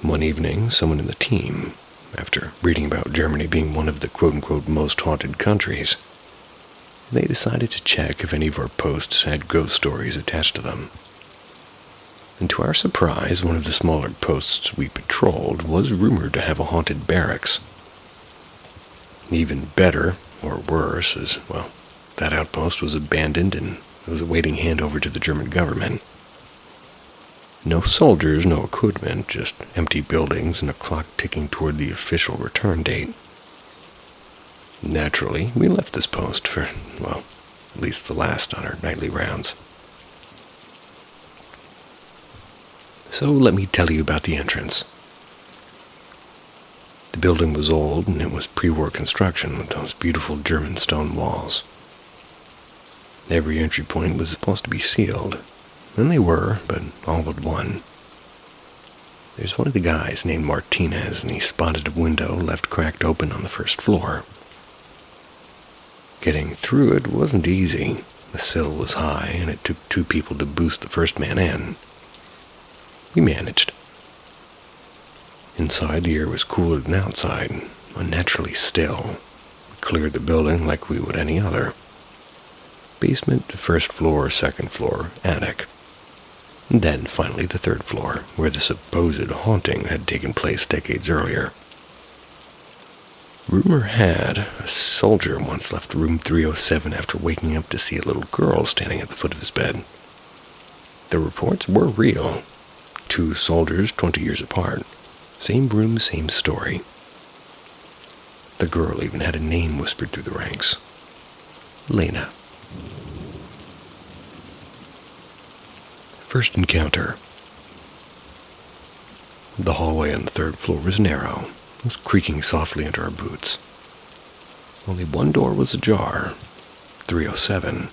One evening, someone in the team, after reading about Germany being one of the quote-unquote most haunted countries, they decided to check if any of our posts had ghost stories attached to them. And to our surprise, one of the smaller posts we patrolled was rumored to have a haunted barracks. Even better, or worse, is, well, that outpost was abandoned and was awaiting handover to the German government. No soldiers, no equipment, just empty buildings and a clock ticking toward the official return date. Naturally, we left this post for, well, at least the last on our nightly rounds. So let me tell you about the entrance. The building was old and it was pre-war construction with those beautiful German stone walls. Every entry point was supposed to be sealed, and they were, but all but one. There's one of the guys named Martinez, and he spotted a window left cracked open on the first floor. Getting through it wasn't easy. The sill was high, and it took 2 people to boost the first man in. We managed. Inside, the air was cooler than outside, unnaturally still. We cleared the building like we would any other. Basement, first floor, second floor, attic. And then, finally, the 3rd floor, where the supposed haunting had taken place decades earlier. Rumor had a soldier once left room 307 after waking up to see a little girl standing at the foot of his bed. The reports were real. 2 soldiers 20 years apart. Same room, same story. The girl even had a name whispered through the ranks. Lena. First encounter. The hallway on the 3rd floor was narrow. It was creaking softly under our boots. Only one door was ajar. 307.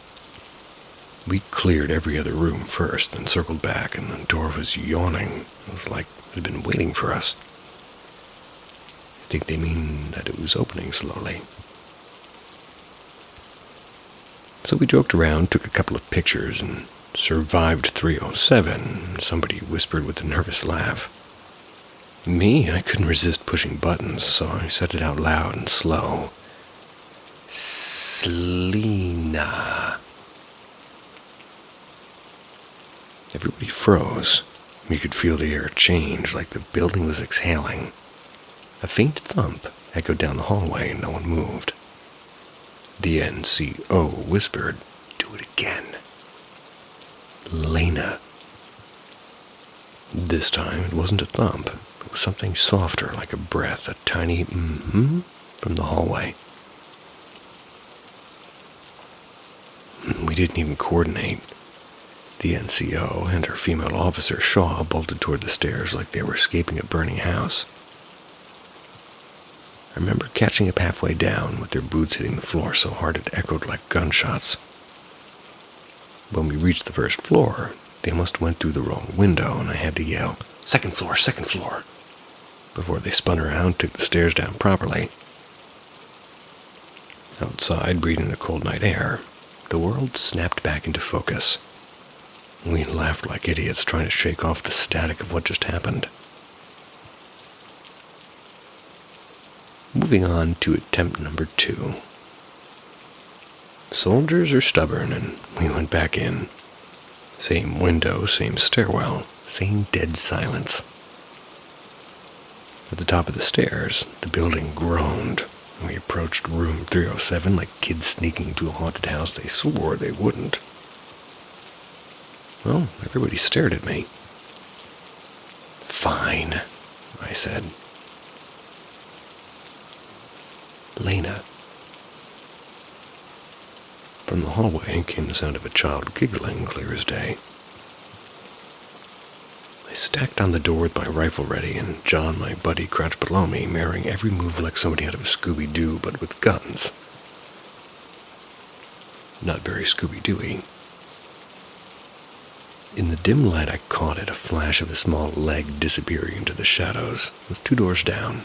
We cleared every other room first, then circled back, and the door was yawning. It was like it had been waiting for us. I think they mean that it was opening slowly. So we joked around, took a couple of pictures, and survived 307, somebody whispered with a nervous laugh. Me, I couldn't resist pushing buttons, so I said it out loud and slow. Selena. Everybody froze. You could feel the air change, like the building was exhaling. A faint thump echoed down the hallway, and no one moved. The NCO whispered, "Do it again." Lena. This time it wasn't a thump. It was something softer, like a breath, a tiny from the hallway. We didn't even coordinate. The NCO and her female officer, Shaw, bolted toward the stairs like they were escaping a burning house. I remember catching up halfway down with their boots hitting the floor so hard it echoed like gunshots. When we reached the first floor, they must have went through the wrong window, and I had to yell, second floor, before they spun around and took the stairs down properly. Outside, breathing the cold night air, the world snapped back into focus. We laughed like idiots trying to shake off the static of what just happened. Moving on to attempt number 2. Soldiers are stubborn, and we went back in. Same window, same stairwell, same dead silence. At the top of the stairs, the building groaned. We approached room 307 like kids sneaking into a haunted house they swore they wouldn't. Well, everybody stared at me. "Fine," I said. Lena. From the hallway came the sound of a child giggling, clear as day. I stacked on the door with my rifle ready, and John, my buddy, crouched below me, mirroring every move like somebody out of a Scooby-Doo, but with guns. Not very Scooby-Doo-y. In the dim light I caught it, a flash of a small leg disappearing into the shadows. It was 2 doors down.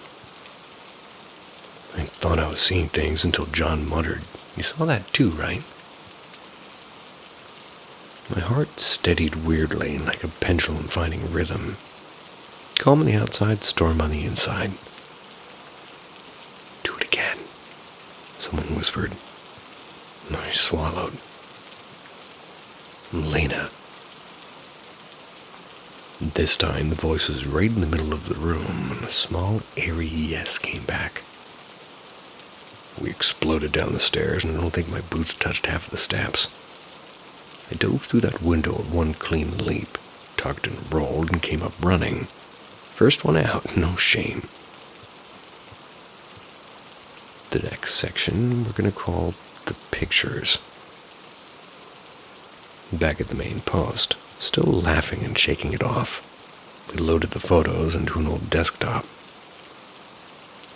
I thought I was seeing things until John muttered, "You saw that too, right?" My heart steadied weirdly, like a pendulum finding rhythm. Calm on the outside, storm on the inside. "Do it again," someone whispered. I swallowed. Lena. This time the voice was right in the middle of the room, and a small, airy yes came back. We exploded down the stairs, and I don't think my boots touched half of the steps. I dove through that window at one clean leap, tucked and rolled, and came up running. First one out, no shame. The next section we're going to call the pictures. Back at the main post, still laughing and shaking it off, we loaded the photos into an old desktop.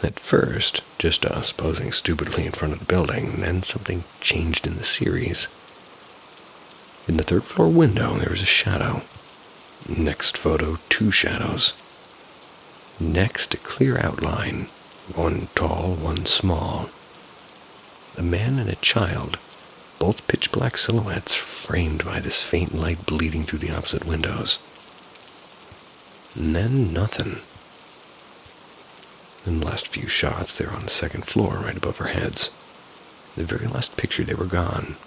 At first, just us posing stupidly in front of the building, then something changed in the series. In the 3rd floor window, there was a shadow. Next photo, 2 shadows. Next, a clear outline, one tall, one small. A man and a child, both pitch-black silhouettes framed by this faint light bleeding through the opposite windows. And then nothing. In the last few shots, they were on the 2nd floor, right above our heads. The very last picture, they were gone.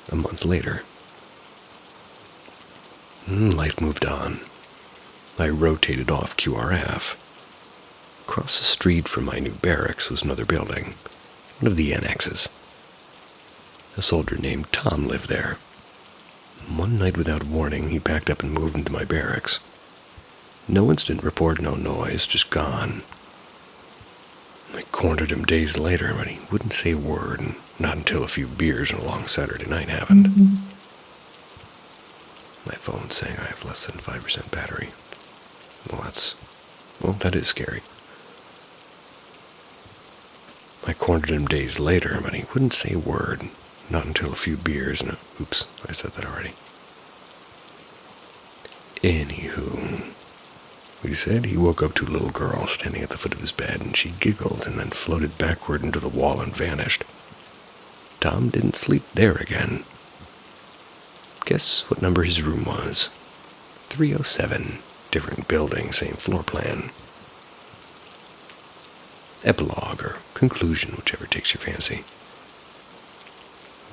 A month later. Life moved on. I rotated off QRF. Across the street from my new barracks was another building, one of the annexes. A soldier named Tom lived there. One night without warning, he packed up and moved into my barracks. No incident report, no noise, just gone. I cornered him days later, but he wouldn't say a word, and not until a few beers and a long Saturday night happened. My phone's saying I have less than 5% battery. Well, that is scary. I cornered him days later, but he wouldn't say a word, Not until a few beers and oops, I said that already. Anywho, he said he woke up to a little girl standing at the foot of his bed, and she giggled and then floated backward into the wall and vanished. Tom didn't sleep there again. Guess what number his room was? 307. Different building, same floor plan. Epilogue or conclusion, whichever takes your fancy.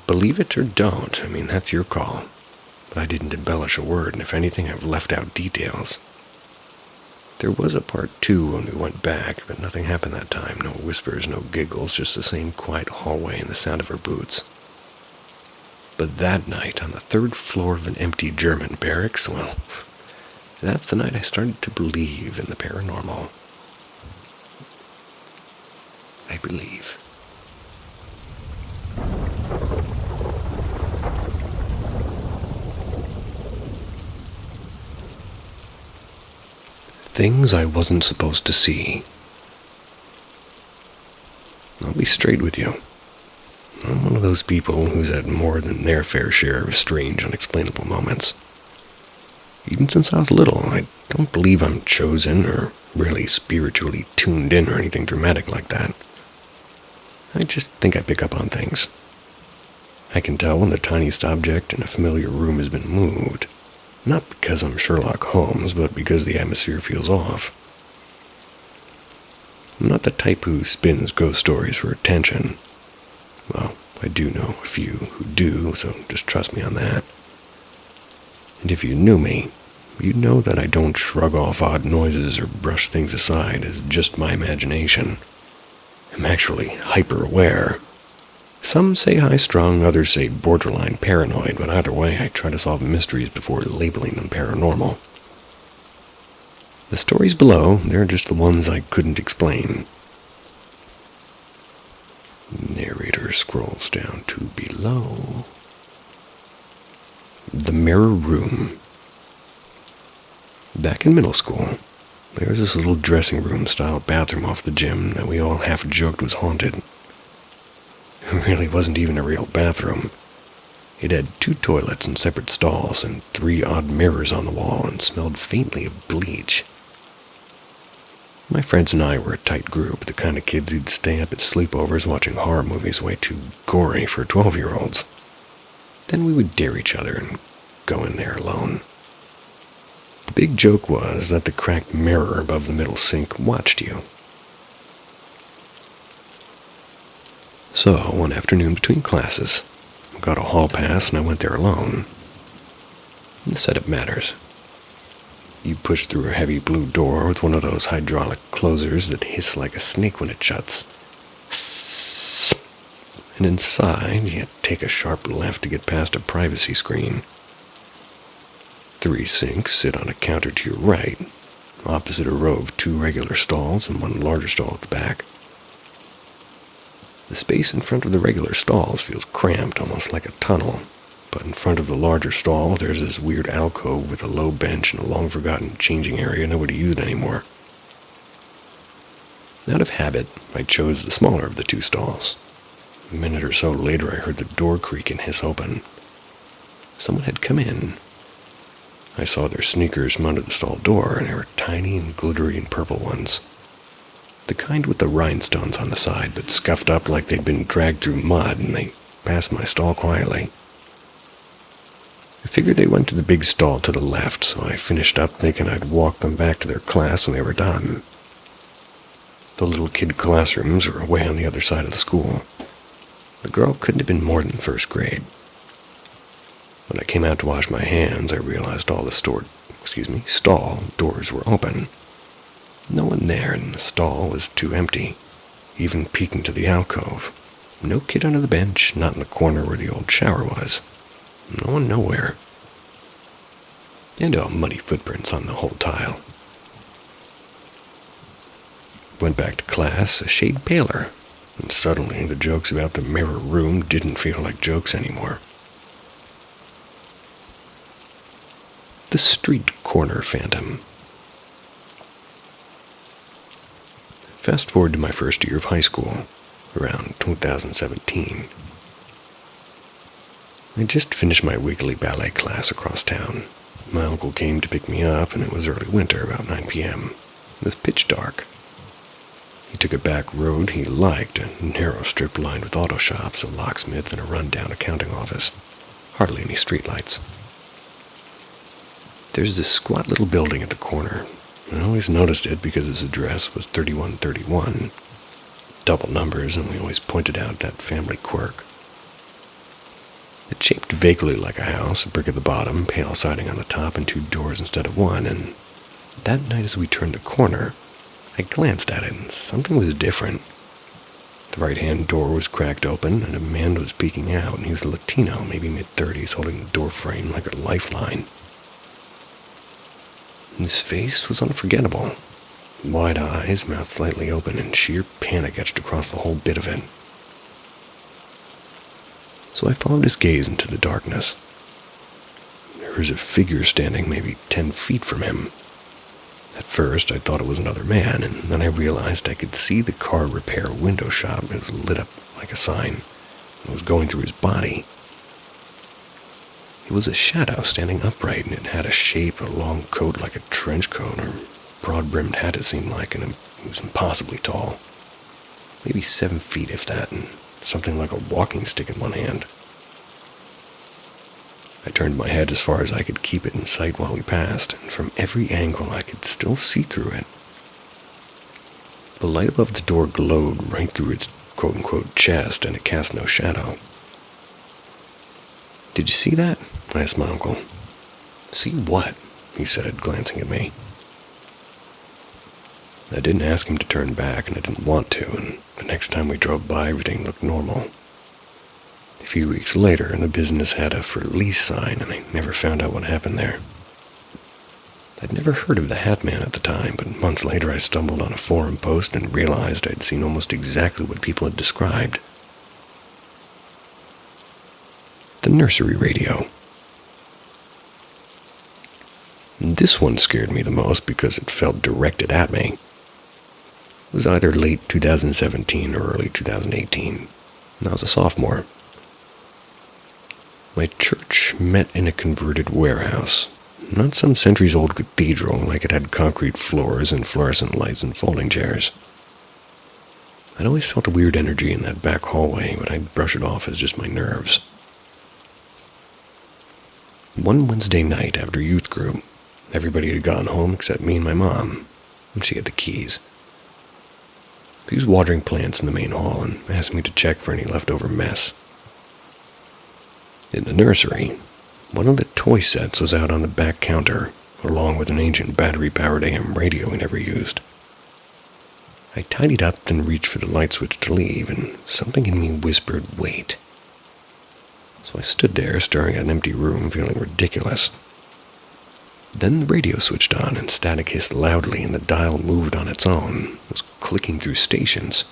Believe it or don't, that's your call. But I didn't embellish a word, and if anything, I've left out details. There was a part 2 when we went back, but nothing happened that time. No whispers, no giggles, just the same quiet hallway and the sound of her boots. But that night, on the 3rd floor of an empty German barracks, well, that's the night I started to believe in the paranormal. I believe. Things I wasn't supposed to see. I'll be straight with you. I'm one of those people who's had more than their fair share of strange, unexplainable moments. Even since I was little, I don't believe I'm chosen or really spiritually tuned in or anything dramatic like that. I just think I pick up on things. I can tell when the tiniest object in a familiar room has been moved. Not because I'm Sherlock Holmes, but because the atmosphere feels off. I'm not the type who spins ghost stories for attention. Well, I do know a few who do, so just trust me on that. And if you knew me, you'd know that I don't shrug off odd noises or brush things aside as just my imagination. I'm actually hyper-aware. Some say high-strung, others say borderline paranoid, but either way, I try to solve mysteries before labeling them paranormal. The stories below, they're just the ones I couldn't explain. Narrator scrolls down to below. The Mirror Room. Back in middle school, there was this little dressing room-style bathroom off the gym that we all half-joked was haunted. It really wasn't even a real bathroom. It had 2 toilets and separate stalls and 3 odd mirrors on the wall and smelled faintly of bleach. My friends and I were a tight group, the kind of kids who'd stay up at sleepovers watching horror movies way too gory for 12-year-olds. Then we would dare each other and go in there alone. The big joke was that the cracked mirror above the middle sink watched you. So, one afternoon between classes, I got a hall pass and I went there alone. The setup matters. You push through a heavy blue door with one of those hydraulic closers that hiss like a snake when it shuts. And inside, you take a sharp left to get past a privacy screen. 3 sinks sit on a counter to your right, opposite a row of 2 regular stalls and 1 larger stall at the back. The space in front of the regular stalls feels cramped, almost like a tunnel. But in front of the larger stall, there's this weird alcove with a low bench and a long-forgotten changing area nobody used anymore. Out of habit, I chose the smaller of the 2 stalls. A minute or so later, I heard the door creak and hiss open. Someone had come in. I saw their sneakers from under the stall door, and they were tiny and glittery and purple ones. The kind with the rhinestones on the side, but scuffed up like they'd been dragged through mud, and they passed my stall quietly. I figured they went to the big stall to the left, so I finished up thinking I'd walk them back to their class when they were done. The little kid classrooms were way on the other side of the school. The girl couldn't have been more than 1st grade. When I came out to wash my hands, I realized all the stall doors were open. No one there, and the stall was too empty, even peeking to the alcove. No kid under the bench, not in the corner where the old shower was. No one nowhere. And muddy footprints on the whole tile. Went back to class a shade paler, and suddenly the jokes about the mirror room didn't feel like jokes anymore. The street corner phantom. Fast forward to my first year of high school, around 2017. I just finished my weekly ballet class across town. My uncle came to pick me up, and it was early winter, about 9 p.m. It was pitch dark. He took a back road he liked, a narrow strip lined with auto shops, a locksmith, and a run-down accounting office. Hardly any streetlights. There's this squat little building at the corner. I always noticed it because its address was 3131. Double numbers, and we always pointed out that family quirk. It's shaped vaguely like a house, a brick at the bottom, pale siding on the top, and 2 doors instead of 1, and that night as we turned the corner, I glanced at it, and something was different. The right-hand door was cracked open, and a man was peeking out, and he was Latino, maybe mid-30s, holding the door frame like a lifeline. His face was unforgettable. Wide eyes, mouth slightly open, and sheer panic etched across the whole bit of it. So I followed his gaze into the darkness. There was a figure standing maybe 10 feet from him. At first, I thought it was another man, and then I realized I could see the car repair window shop. It was lit up like a sign. It was going through his body. It was a shadow standing upright, and it had a shape, a long coat like a trench coat, or broad-brimmed hat it seemed like, and it was impossibly tall. Maybe 7 feet, if that, and something like a walking stick in one hand. I turned my head as far as I could keep it in sight while we passed, and from every angle I could still see through it. The light above the door glowed right through its quote-unquote chest, and it cast no shadow. "Did you see that?" I asked my uncle. "See what?" he said, glancing at me. I didn't ask him to turn back, and I didn't want to, and the next time we drove by, everything looked normal. A few weeks later, the business had a for lease sign, and I never found out what happened there. I'd never heard of the Hat Man at the time, but months later I stumbled on a forum post and realized I'd seen almost exactly what people had described. The nursery radio. This one scared me the most because it felt directed at me. It was either late 2017 or early 2018, and I was a sophomore. My church met in a converted warehouse, not some centuries-old cathedral like it had concrete floors and fluorescent lights and folding chairs. I'd always felt a weird energy in that back hallway, but I'd brush it off as just my nerves. One Wednesday night after youth group, everybody had gone home except me and my mom, and she had the keys. She was watering plants in the main hall and asked me to check for any leftover mess. In the nursery, one of the toy sets was out on the back counter, along with an ancient battery-powered AM radio we never used. I tidied up, then reached for the light switch to leave, and something in me whispered, "Wait." So I stood there, staring at an empty room, feeling ridiculous. Then the radio switched on, and static hissed loudly, and the dial moved on its own. It was clicking through stations.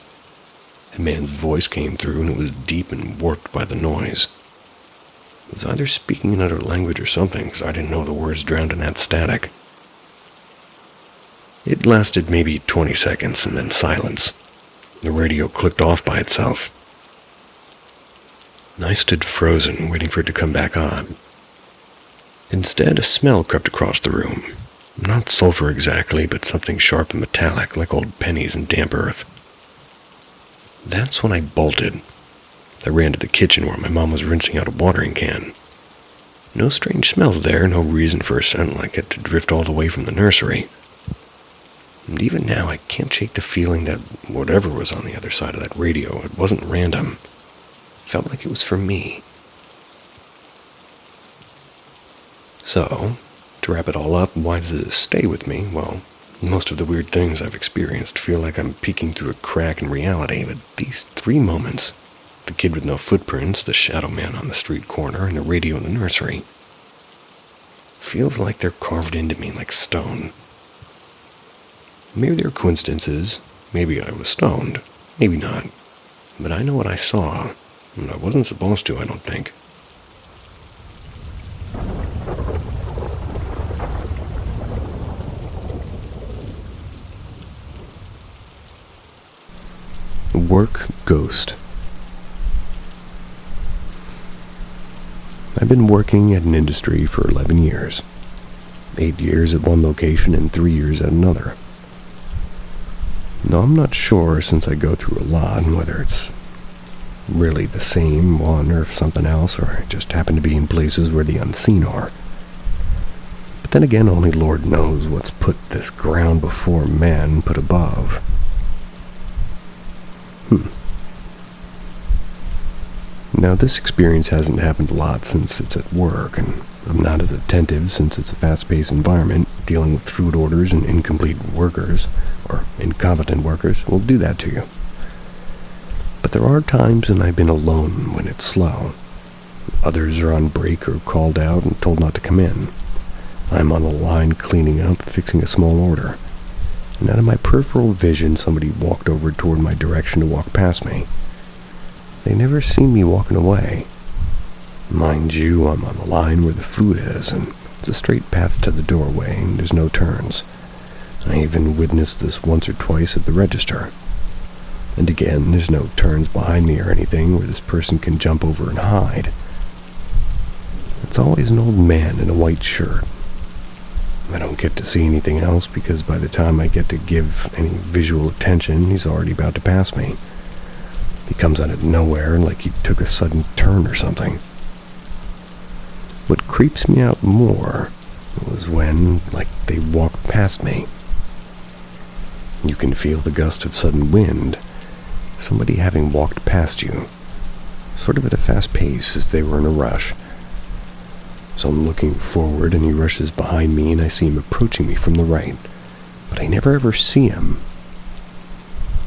A man's voice came through, and it was deep and warped by the noise. It was either speaking another language or something, because I didn't know the words drowned in that static. It lasted maybe 20 seconds, and then silence. The radio clicked off by itself. I stood frozen, waiting for it to come back on. Instead, a smell crept across the room. Not sulfur exactly, but something sharp and metallic, like old pennies and damp earth. That's when I bolted. I ran to the kitchen where my mom was rinsing out a watering can. No strange smells there, no reason for a scent like it to drift all the way from the nursery. And even now, I can't shake the feeling that whatever was on the other side of that radio, it wasn't random. It felt like it was for me. So, to wrap it all up, why does this stay with me? Well, most of the weird things I've experienced feel like I'm peeking through a crack in reality, but these 3 moments, the kid with no footprints, the shadow man on the street corner, and the radio in the nursery, feels like they're carved into me like stone. Maybe they're coincidences, maybe I was stoned, maybe not, but I know what I saw, and I wasn't supposed to, I don't think. Work Ghost. I've been working at an industry for 11 years. 8 years at one location and 3 years at another. Now, I'm not sure, since I go through a lot, whether it's really the same one or something else, or I just happen to be in places where the unseen are. But then again, only Lord knows what's put this ground before man put above. Now, this experience hasn't happened a lot since it's at work, and I'm not as attentive since it's a fast-paced environment. Dealing with food orders and incomplete workers, or incompetent workers, will do that to you. But there are times when I've been alone when it's slow. Others are on break or called out and told not to come in. I'm on the line cleaning up, fixing a small order. And out of my peripheral vision, somebody walked over toward my direction to walk past me. They never seen me walking away. Mind you, I'm on the line where the food is, and it's a straight path to the doorway, and there's no turns. I even witnessed this once or twice at the register. And again, there's no turns behind me or anything where this person can jump over and hide. It's always an old man in a white shirt. I don't get to see anything else because by the time I get to give any visual attention, he's already about to pass me. He comes out of nowhere like he took a sudden turn or something. What creeps me out more was when, like, they walked past me. You can feel the gust of sudden wind, somebody having walked past you, sort of at a fast pace if they were in a rush. So I'm looking forward and he rushes behind me and I see him approaching me from the right, but I never ever see him.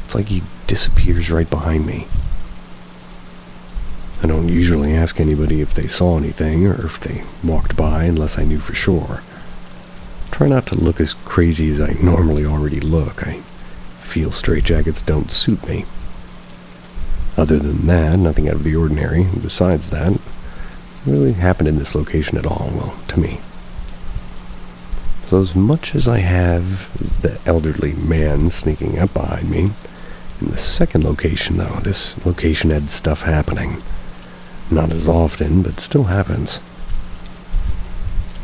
It's like he disappears right behind me. I don't usually ask anybody if they saw anything or if they walked by unless I knew for sure. Try not to look as crazy as I normally already look. I feel straitjackets don't suit me. Other than that, nothing out of the ordinary. Besides that, really happened in this location at all, well, to me. So as much as I have the elderly man sneaking up behind me, in the second location, though, this location had stuff happening. Not as often, but still happens.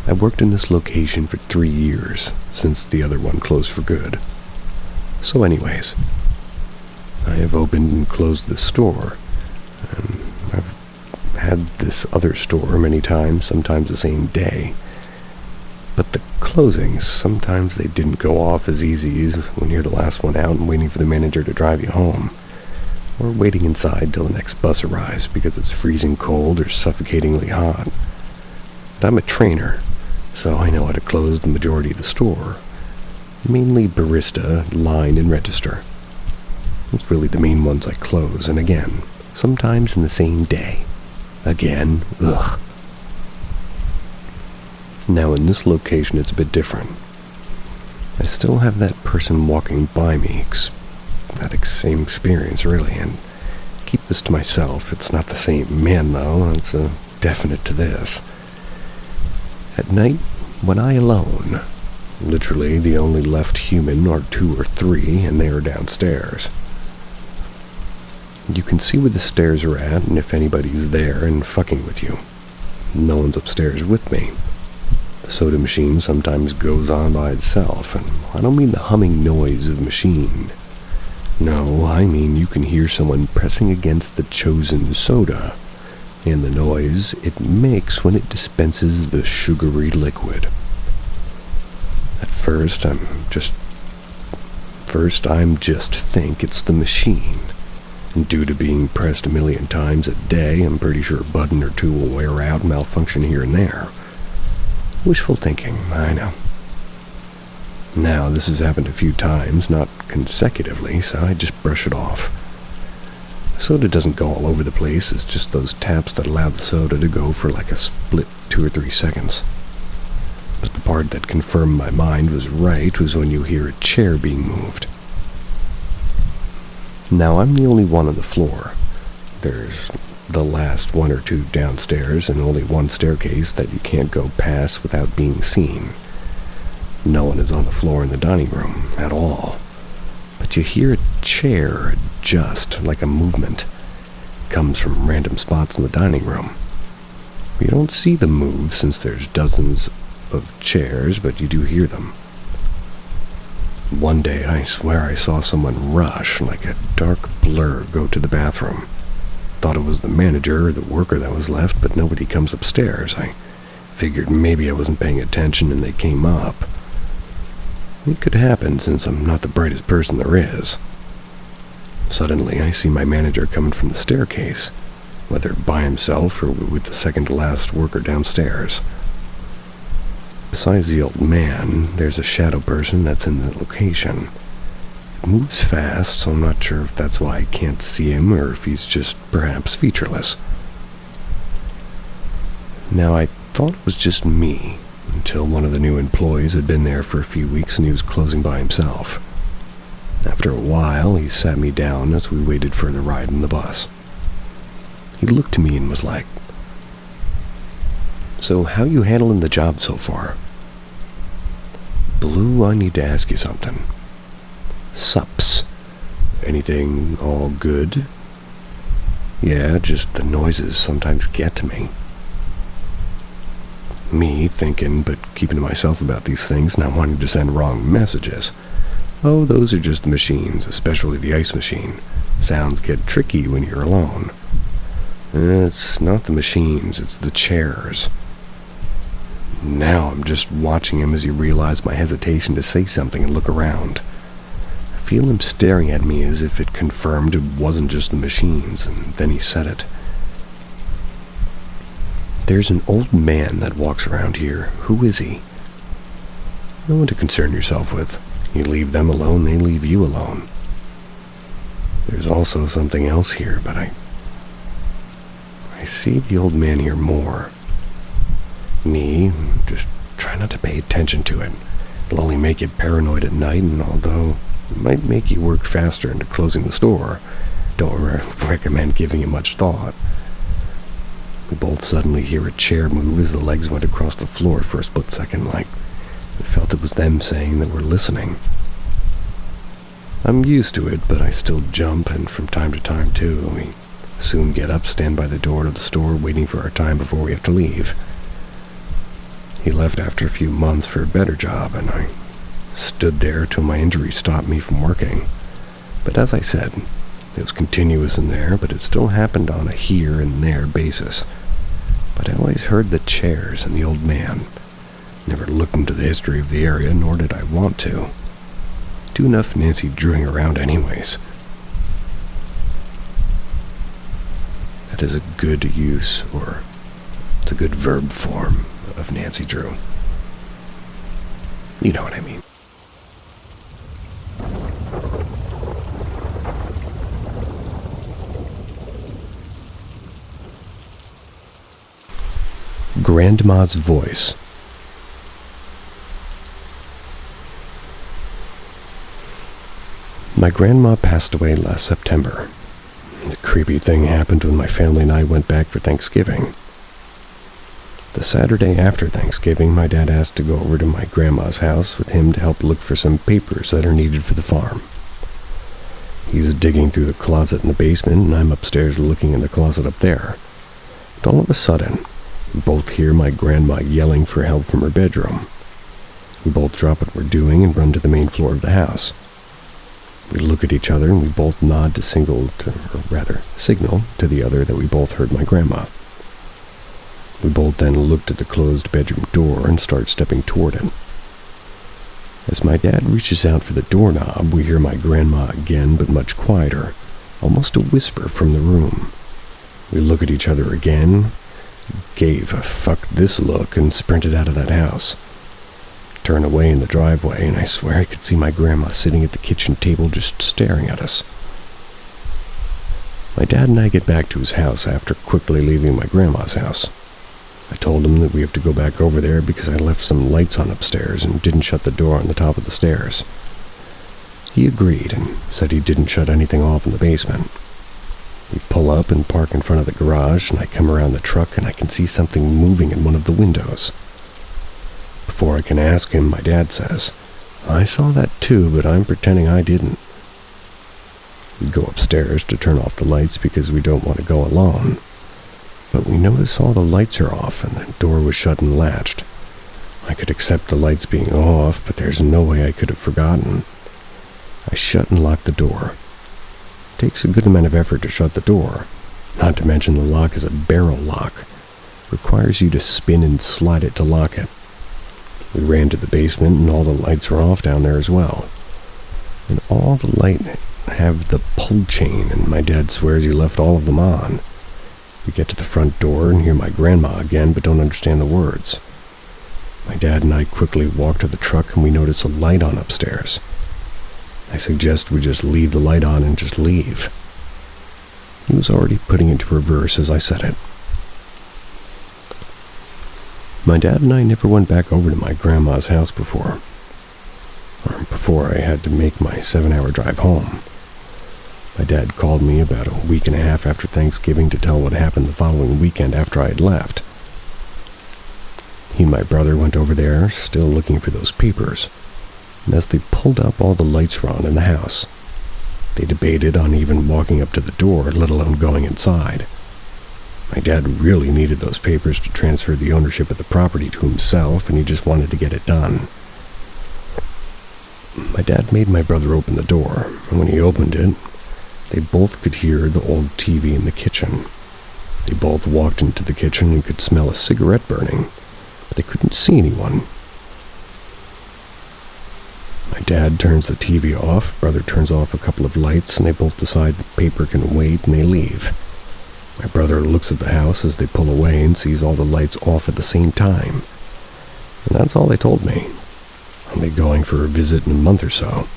I worked in this location for 3 years, since the other one closed for good. So anyways, I have opened and closed this store, and I've had this other store many times, sometimes the same day. But the closings, sometimes they didn't go off as easy as when you're the last one out and waiting for the manager to drive you home, or waiting inside till the next bus arrives because it's freezing cold or suffocatingly hot. But I'm a trainer, so I know how to close the majority of the store. Mainly barista, line, and register. It's really the main ones I close, and again, sometimes in the same day. Again, ugh. Now in this location it's a bit different. I still have that person walking by me, that same experience really, and keep this to myself. It's not the same man though, it's a definite to this. At night, when I alone, literally the only left human are 2 or 3, and they are downstairs. You can see where the stairs are at and if anybody's there and fucking with you. No one's upstairs with me. The soda machine sometimes goes on by itself, and I don't mean the humming noise of a machine. No, I mean you can hear someone pressing against the chosen soda, and the noise it makes when it dispenses the sugary liquid. At first, I'm just think it's the machine. And due to being pressed a million times a day, I'm pretty sure a button or two will wear out and malfunction here and there. Wishful thinking, I know. Now, this has happened a few times, not consecutively, so I just brush it off. The soda doesn't go all over the place, it's just those taps that allow the soda to go for like a split 2 or 3 seconds. But the part that confirmed my mind was right was when you hear a chair being moved. Now, I'm the only one on the floor. There's the last 1 or 2 downstairs and only 1 staircase that you can't go past without being seen. No one is on the floor in the dining room at all. But you hear a chair adjust like a movement. It comes from random spots in the dining room. You don't see them move since there's dozens of chairs, but you do hear them. One day, I swear I saw someone rush like a dark blur go to the bathroom. Thought it was the manager or the worker that was left, but nobody comes upstairs. I figured maybe I wasn't paying attention and they came up. It could happen since I'm not the brightest person there is. Suddenly, I see my manager coming from the staircase, whether by himself or with the second-to-last worker downstairs. Besides the old man, there's a shadow person that's in the location. It moves fast, so I'm not sure if that's why I can't see him or if he's just perhaps featureless. Now, I thought it was just me, until one of the new employees had been there for a few weeks and he was closing by himself. After a while, he sat me down as we waited for the ride in the bus. He looked to me and was like, "So how you handling the job so far?" "Blue, I need to ask you something." "Sups. Anything all good?" "Yeah, just the noises sometimes get to me." Me thinking, but keeping to myself about these things, not wanting to send wrong messages. "Oh, those are just the machines, especially the ice machine. Sounds get tricky when you're alone." "It's not the machines, it's the chairs." Now I'm just watching him as he realized my hesitation to say something and look around. I feel him staring at me as if it confirmed it wasn't just the machines, and then he said it. "There's an old man that walks around here. Who is he?" "No one to concern yourself with. You leave them alone, they leave you alone." "There's also something else here, but I see the old man here more." Me, just try not to pay attention to it. It'll only make you paranoid at night, and although it might make you work faster into closing the store, don't recommend giving it much thought. We both suddenly hear a chair move as the legs went across the floor for a split second, like we felt it was them saying that we're listening. I'm used to it, but I still jump, and from time to time, too, we soon get up, stand by the door to the store, waiting for our time before we have to leave. He left after a few months for a better job, and I stood there till my injury stopped me from working. But as I said, it was continuous in there, but it still happened on a here and there basis. But I always heard the chairs and the old man. Never looked into the history of the area, nor did I want to. Do enough Nancy drewing around anyways. That is a good use, or it's a good verb form of Nancy Drew. You know what I mean. Grandma's voice. My grandma passed away last September. The creepy thing happened when my family and I went back for Thanksgiving. The Saturday after Thanksgiving, my dad asked to go over to my grandma's house with him to help look for some papers that are needed for the farm. He's digging through the closet in the basement, and I'm upstairs looking in the closet up there. But all of a sudden, we both hear my grandma yelling for help from her bedroom. We both drop what we're doing and run to the main floor of the house. We look at each other and we both nod to signal to the other that we both heard my grandma. We both then looked at the closed bedroom door and start stepping toward it. As my dad reaches out for the doorknob, we hear my grandma again, but much quieter, almost a whisper from the room. We look at each other again, gave a fuck this look, and sprinted out of that house. Turned away in the driveway, and I swear I could see my grandma sitting at the kitchen table just staring at us. My dad and I get back to his house after quickly leaving my grandma's house. I told him that we have to go back over there because I left some lights on upstairs and didn't shut the door on the top of the stairs. He agreed and said he didn't shut anything off in the basement. We pull up and park in front of the garage, and I come around the truck and I can see something moving in one of the windows. Before I can ask him, my dad says, "I saw that too, but I'm pretending I didn't." We go upstairs to turn off the lights because we don't want to go alone. But we noticed all the lights are off and the door was shut and latched. I could accept the lights being off, but there's no way I could have forgotten. I shut and locked the door. It takes a good amount of effort to shut the door, not to mention the lock is a barrel lock. It requires you to spin and slide it to lock it. We ran to the basement and all the lights were off down there as well. And all the lights have the pull chain, and my dad swears he left all of them on. We get to the front door and hear my grandma again, but don't understand the words. My dad and I quickly walk to the truck and we notice a light on upstairs. I suggest we just leave the light on and just leave. He was already putting it to reverse as I said it. My dad and I never went back over to my grandma's house before I had to make my 7-hour drive home. My dad called me about a week and a half after Thanksgiving to tell what happened the following weekend after I had left. He and my brother went over there, still looking for those papers, and as they pulled up, all the lights were on in the house. They debated on even walking up to the door, let alone going inside. My dad really needed those papers to transfer the ownership of the property to himself, and he just wanted to get it done. My dad made my brother open the door, and when he opened it, they both could hear the old TV in the kitchen. They both walked into the kitchen and could smell a cigarette burning, but they couldn't see anyone. My dad turns the TV off, brother turns off a couple of lights, and they both decide the paper can wait, and they leave. My brother looks at the house as they pull away and sees all the lights off at the same time. And that's all they told me. I'll be going for a visit in a month or so.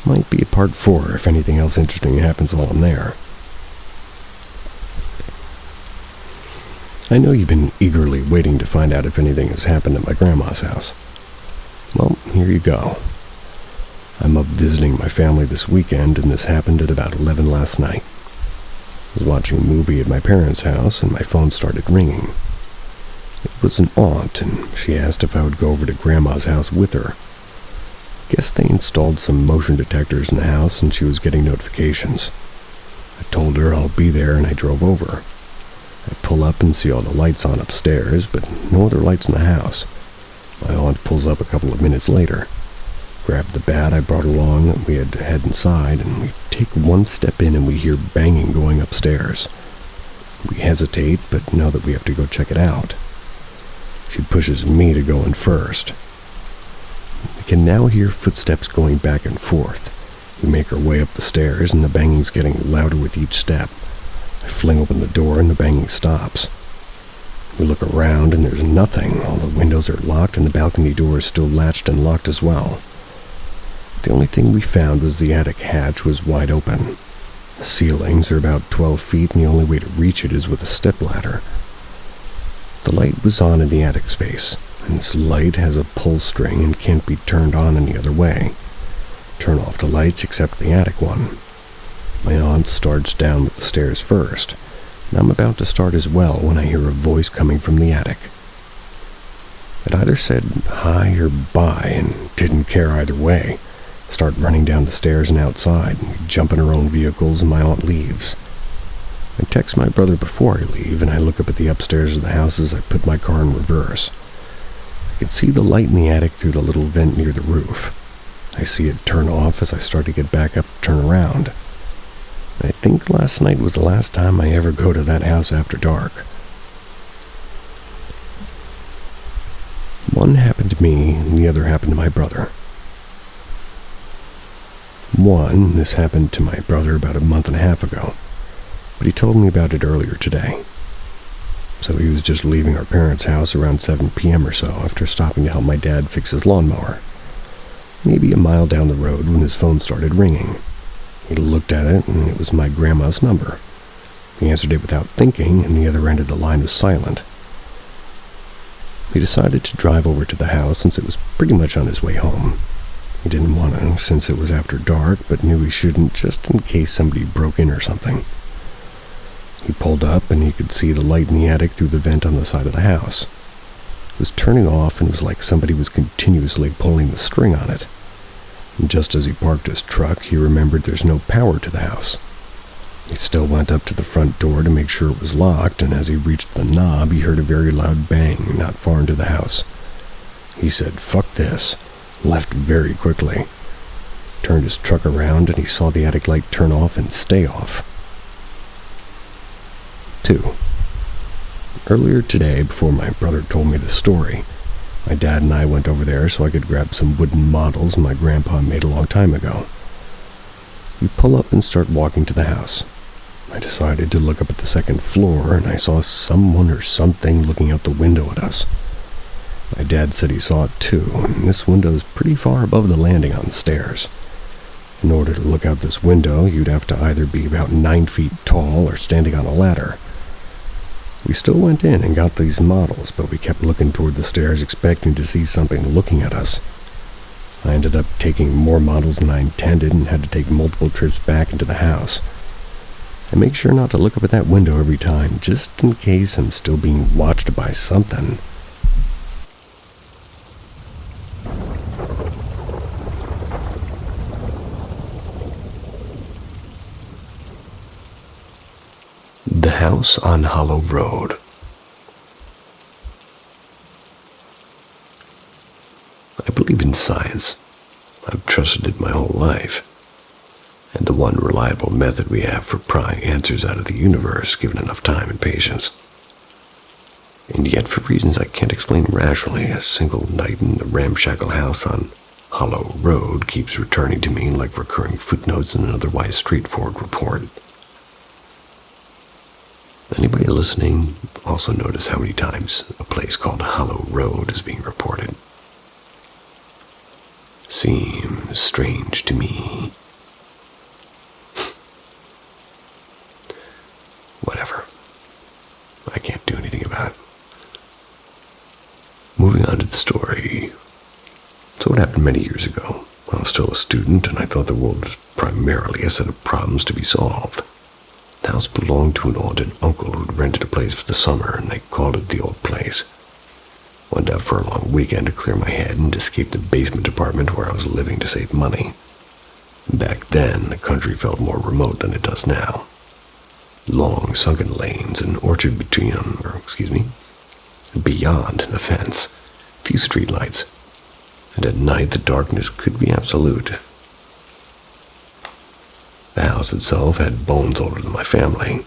Might be a part 4 if anything else interesting happens while I'm there. I know you've been eagerly waiting to find out if anything has happened at my grandma's house. Well, here you go. I'm up visiting my family this weekend, and this happened at about 11 last night. I was watching a movie at my parents' house, and my phone started ringing. It was an aunt, and she asked if I would go over to Grandma's house with her. Guess they installed some motion detectors in the house, and she was getting notifications. I told her I'll be there, and I drove over. I pull up and see all the lights on upstairs, but no other lights in the house. My aunt pulls up a couple of minutes later. Grabbed the bat I brought along that we had to head inside, and we take one step in and we hear banging going upstairs. We hesitate, but know that we have to go check it out. She pushes me to go in first. We can now hear footsteps going back and forth. We make our way up the stairs, and the banging's getting louder with each step. I fling open the door, and the banging stops. We look around, and there's nothing. All the windows are locked, and the balcony door is still latched and locked as well. The only thing we found was the attic hatch was wide open. The ceilings are about 12 feet, and the only way to reach it is with a stepladder. The light was on in the attic space, and this light has a pull string and can't be turned on any other way. Turn off the lights except the attic one. My aunt starts down with the stairs first, and I'm about to start as well when I hear a voice coming from the attic. It either said hi or bye and didn't care either way. Start running down the stairs and outside, and we jump in our own vehicles, and my aunt leaves. I text my brother before I leave, and I look up at the upstairs of the house as I put my car in reverse. I can see the light in the attic through the little vent near the roof. I see it turn off as I start to get back up to turn around. I think last night was the last time I ever go to that house after dark. One happened to me, and the other happened to my brother. This happened to my brother about a month and a half ago, but he told me about it earlier today. So he was just leaving our parents' house around 7 p.m. or so after stopping to help my dad fix his lawnmower. Maybe a mile down the road when his phone started ringing. He looked at it, and it was my grandma's number. He answered it without thinking, and the other end of the line was silent. He decided to drive over to the house since it was pretty much on his way home. He didn't want to since it was after dark, but knew he shouldn't just in case somebody broke in or something. He pulled up, and he could see the light in the attic through the vent on the side of the house. It was turning off, and it was like somebody was continuously pulling the string on it. And just as he parked his truck, he remembered there's no power to the house. He still went up to the front door to make sure it was locked, and as he reached the knob, he heard a very loud bang not far into the house. He said, "Fuck this," left very quickly, turned his truck around, and he saw the attic light turn off and stay off. 2. Earlier today, before my brother told me the story, my dad and I went over there so I could grab some wooden models my grandpa made a long time ago. We pull up and start walking to the house. I decided to look up at the second floor, and I saw someone or something looking out the window at us. My dad said he saw it too, and this window is pretty far above the landing on the stairs. In order to look out this window, you'd have to either be about 9 feet tall or standing on a ladder. We still went in and got these models, but we kept looking toward the stairs expecting to see something looking at us. I ended up taking more models than I intended and had to take multiple trips back into the house. I make sure not to look up at that window every time, just in case I'm still being watched by something. The House on Hollow Road. I believe in science. I've trusted it my whole life. And the one reliable method we have for prying answers out of the universe, given enough time and patience. And yet, for reasons I can't explain rationally, a single night in the ramshackle house on Hollow Road keeps returning to me like recurring footnotes in an otherwise straightforward report. Anybody listening also notice how many times a place called Hollow Road is being reported? Seems strange to me. Whatever. I can't do anything about it. Moving on to the story. So it happened many years ago. I was still a student, and I thought the world was primarily a set of problems to be solved. The house belonged to an aunt and uncle who'd rented a place for the summer, and they called it the old place. Went out for a long weekend to clear my head and escape the basement apartment where I was living to save money. Back then, the country felt more remote than it does now. Long sunken lanes, an orchard beyond the fence, few streetlights, and at night the darkness could be absolute. The house itself had bones older than my family.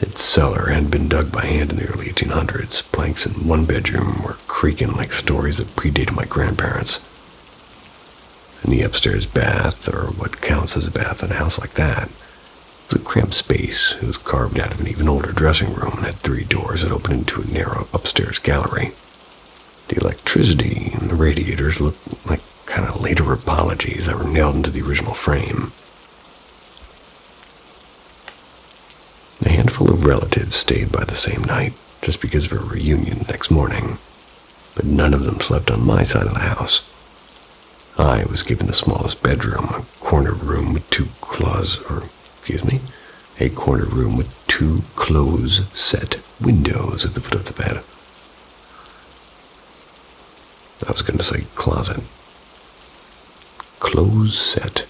Its cellar had been dug by hand in the early 1800s. Planks in one bedroom were creaking like stories that predated my grandparents. And the upstairs bath, or what counts as a bath in a house like that, was a cramped space. It was carved out of an even older dressing room and had 3 doors that opened into a narrow upstairs gallery. The electricity and the radiators looked like kind of later apologies that were nailed into the original frame. A handful of relatives stayed by the same night, just because of a reunion the next morning, but none of them slept on my side of the house. I was given the smallest bedroom, a corner room with two close-set windows at the foot of the bed. I was going to say closet. Close-set.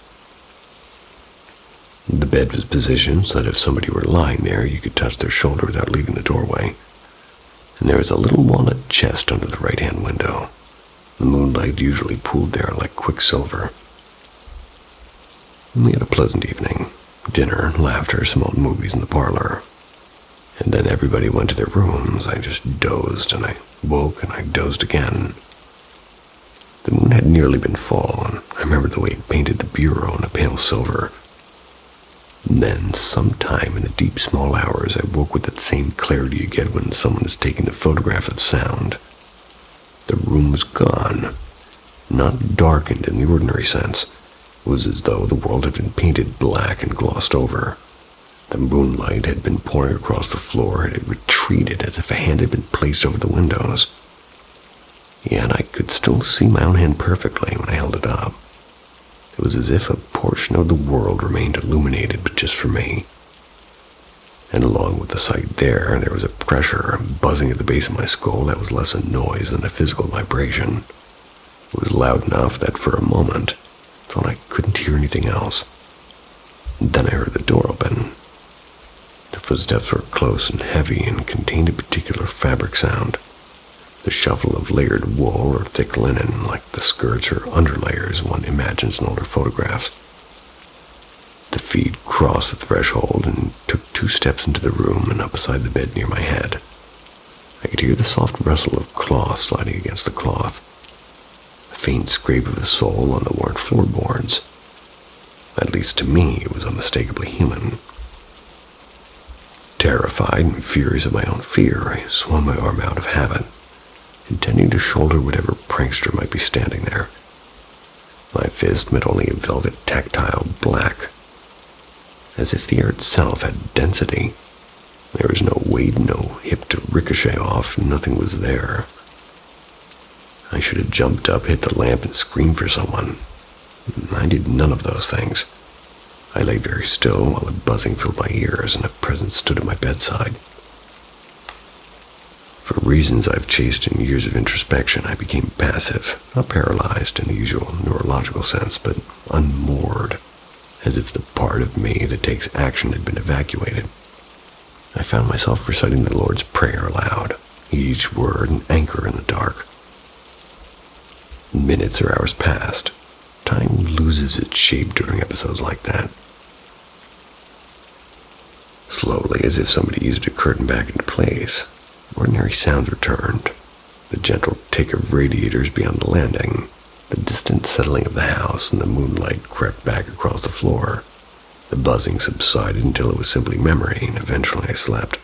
The bed was positioned so that if somebody were lying there, you could touch their shoulder without leaving the doorway. And there was a little walnut chest under the right-hand window. The moonlight usually pooled there like quicksilver. And we had a pleasant evening. Dinner, laughter, some old movies in the parlor. And then everybody went to their rooms. I just dozed, and I woke, and I dozed again. The moon had nearly been full, and I remember the way it painted the bureau in a pale silver. And then, sometime in the deep small hours, I woke with that same clarity you get when someone is taking a photograph of sound. The room was gone. Not darkened in the ordinary sense. It was as though the world had been painted black and glossed over. The moonlight had been pouring across the floor. It had retreated as if a hand had been placed over the windows. Yet I could still see my own hand perfectly when I held it up. It was as if a portion of the world remained illuminated, but just for me. And along with the sight there was a pressure, a buzzing at the base of my skull that was less a noise than a physical vibration. It was loud enough that for a moment, I thought I couldn't hear anything else. Then I heard the door open. The footsteps were close and heavy and contained a particular fabric sound. The shuffle of layered wool or thick linen, like the skirts or underlayers one imagines in older photographs. The feet crossed the threshold and took 2 steps into the room and up beside the bed near my head. I could hear the soft rustle of cloth sliding against the cloth, a faint scrape of the sole on the worn floorboards. At least to me, it was unmistakably human. Terrified and furious at my own fear, I swung my arm out of habit, intending to shoulder whatever prankster might be standing there. My fist met only a velvet tactile black, as if the air itself had density. There was no weight, no hip to ricochet off, nothing was there. I should have jumped up, hit the lamp, and screamed for someone. I did none of those things. I lay very still while the buzzing filled my ears and a presence stood at my bedside. For reasons I've chased in years of introspection, I became passive, not paralyzed in the usual neurological sense, but unmoored, as if the part of me that takes action had been evacuated. I found myself reciting the Lord's Prayer aloud, each word an anchor in the dark. Minutes or hours passed. Time loses its shape during episodes like that. Slowly, as if somebody eased a curtain back into place, ordinary sounds returned. The gentle tick of radiators beyond the landing, the distant settling of the house, and the moonlight crept back across the floor. The buzzing subsided until it was simply memory, and eventually I slept.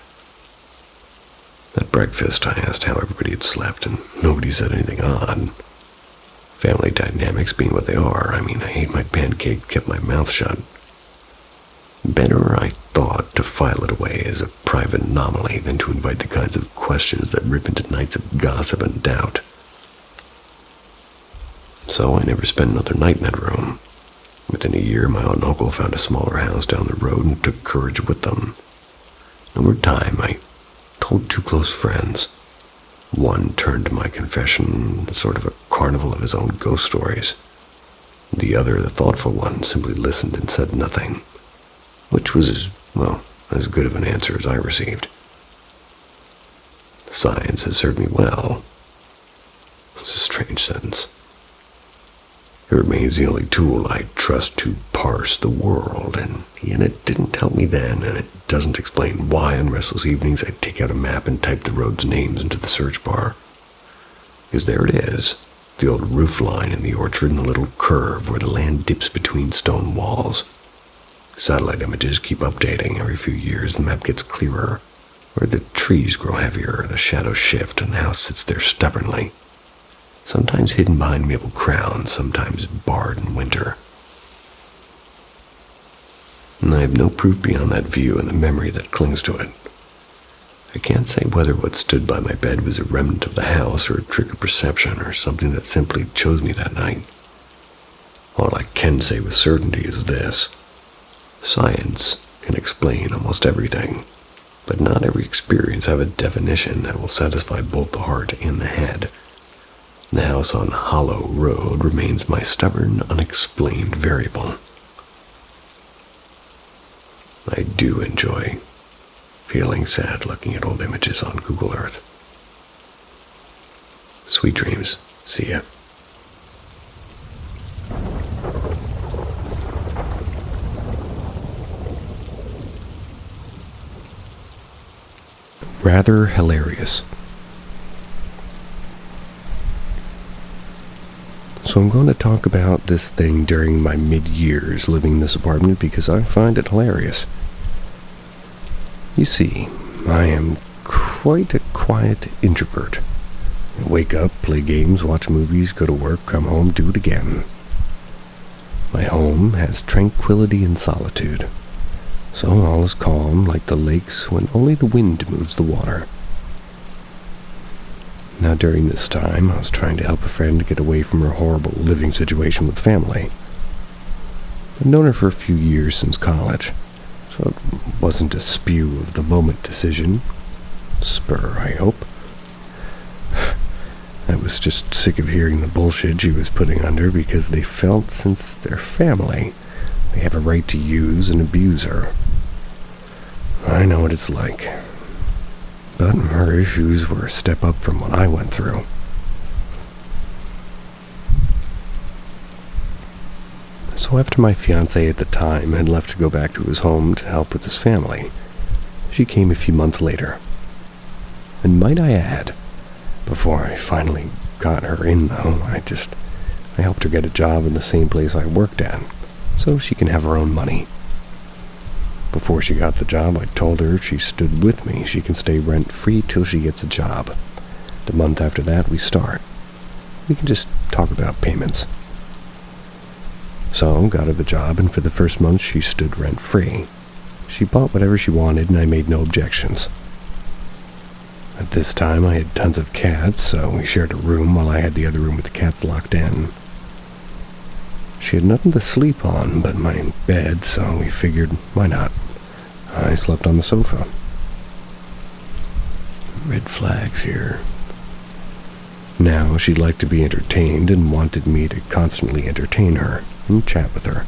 At breakfast, I asked how everybody had slept, and nobody said anything odd. Family dynamics being what they are, I ate my pancake, kept my mouth shut. Better, I thought, to file it away as a private anomaly than to invite the kinds of questions that rip into nights of gossip and doubt. So I never spent another night in that room. Within a year, my aunt and uncle found a smaller house down the road and took courage with them. Over time, I told 2 close friends. One turned to my confession, sort of a carnival of his own ghost stories. The other, the thoughtful one, simply listened and said nothing, which was as good of an answer as I received. Science has served me well. It's a strange sentence. It remains the only tool I trust to parse the world, and yet it didn't help me then, and it doesn't explain why on restless evenings I take out a map and type the roads' names into the search bar. Because there it is, the old roof line in the orchard and the little curve where the land dips between stone walls. Satellite images keep updating. Every few years the map gets clearer, where the trees grow heavier, the shadows shift, and the house sits there stubbornly. Sometimes hidden behind maple crowns, sometimes barred in winter. And I have no proof beyond that view and the memory that clings to it. I can't say whether what stood by my bed was a remnant of the house or a trick of perception or something that simply chose me that night. All I can say with certainty is this. Science can explain almost everything, but not every experience have a definition that will satisfy both the heart and the head. The house on Hollow Road remains my stubborn, unexplained variable. I do enjoy feeling sad looking at old images on Google Earth. Sweet dreams. See ya. Rather hilarious. So I'm going to talk about this thing during my mid-years living in this apartment because I find it hilarious. You see, I am quite a quiet introvert. I wake up, play games, watch movies, go to work, come home, do it again. My home has tranquility and solitude. So all is calm like the lakes when only the wind moves the water. Now during this time, I was trying to help a friend get away from her horrible living situation with family. I've known her for a few years since college, so it wasn't a spew of the moment decision. Spur, I hope. I was just sick of hearing the bullshit she was putting under because they felt since they're family, They have a right to use and abuse her. I know what it's like. But her issues were a step up from what I went through. So after my fiancé at the time had left to go back to his home to help with his family, she came a few months later. And might I add, before I finally got her in though, I helped her get a job in the same place I worked at, so she can have her own money. Before she got the job, I told her if she stood with me, she can stay rent-free till she gets a job. The month after that, we start. We can just talk about payments. So, got her the job, and for the first month, she stood rent-free. She bought whatever she wanted, and I made no objections. At this time, I had tons of cats, so we shared a room while I had the other room with the cats locked in. She had nothing to sleep on but my bed, so we figured, why not? I slept on the sofa. Red flags here. Now she'd like to be entertained and wanted me to constantly entertain her and chat with her.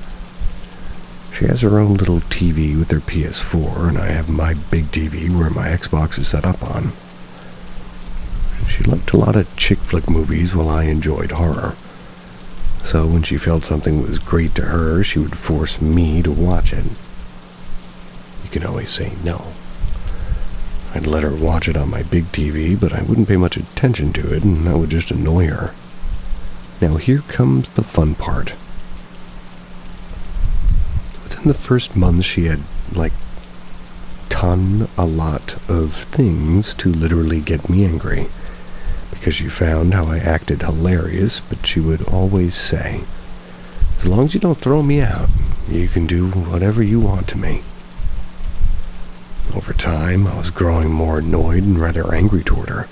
She has her own little TV with her PS4, and I have my big TV where my Xbox is set up on. She liked a lot of chick flick movies while I enjoyed horror. So when she felt something was great to her, she would force me to watch it. You can always say no. I'd let her watch it on my big TV, but I wouldn't pay much attention to it, and that would just annoy her. Now here comes the fun part. Within the first month, she had, a lot of things to literally get me angry, because she found how I acted hilarious, but she would always say, as long as you don't throw me out, you can do whatever you want to me. Over time, I was growing more annoyed and rather angry toward her.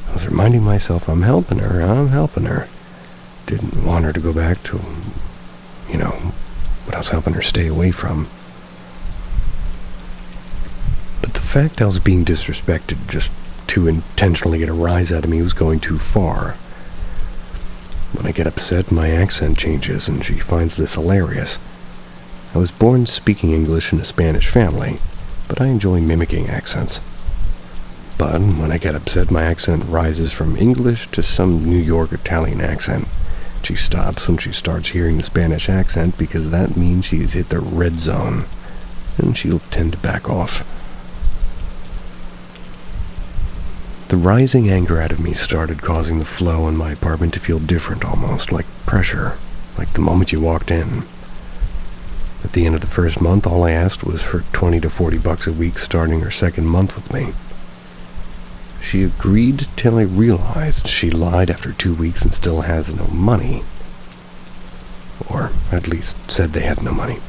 I was reminding myself, I'm helping her. Didn't want her to go back to, what I was helping her stay away from. But the fact I was being disrespected just to intentionally get a rise out of me was going too far. When I get upset, my accent changes, and she finds this hilarious. I was born speaking English in a Spanish family, but I enjoy mimicking accents. But when I get upset, my accent rises from English to some New York Italian accent. She stops when she starts hearing the Spanish accent because that means she has hit the red zone, and she'll tend to back off. The rising anger out of me started causing the flow in my apartment to feel different, almost like pressure, like the moment you walked in. At the end of the first month, all I asked was for $20 to $40 a week starting her second month with me. She agreed till I realized she lied after 2 weeks and still has no money. Or at least said they had no money.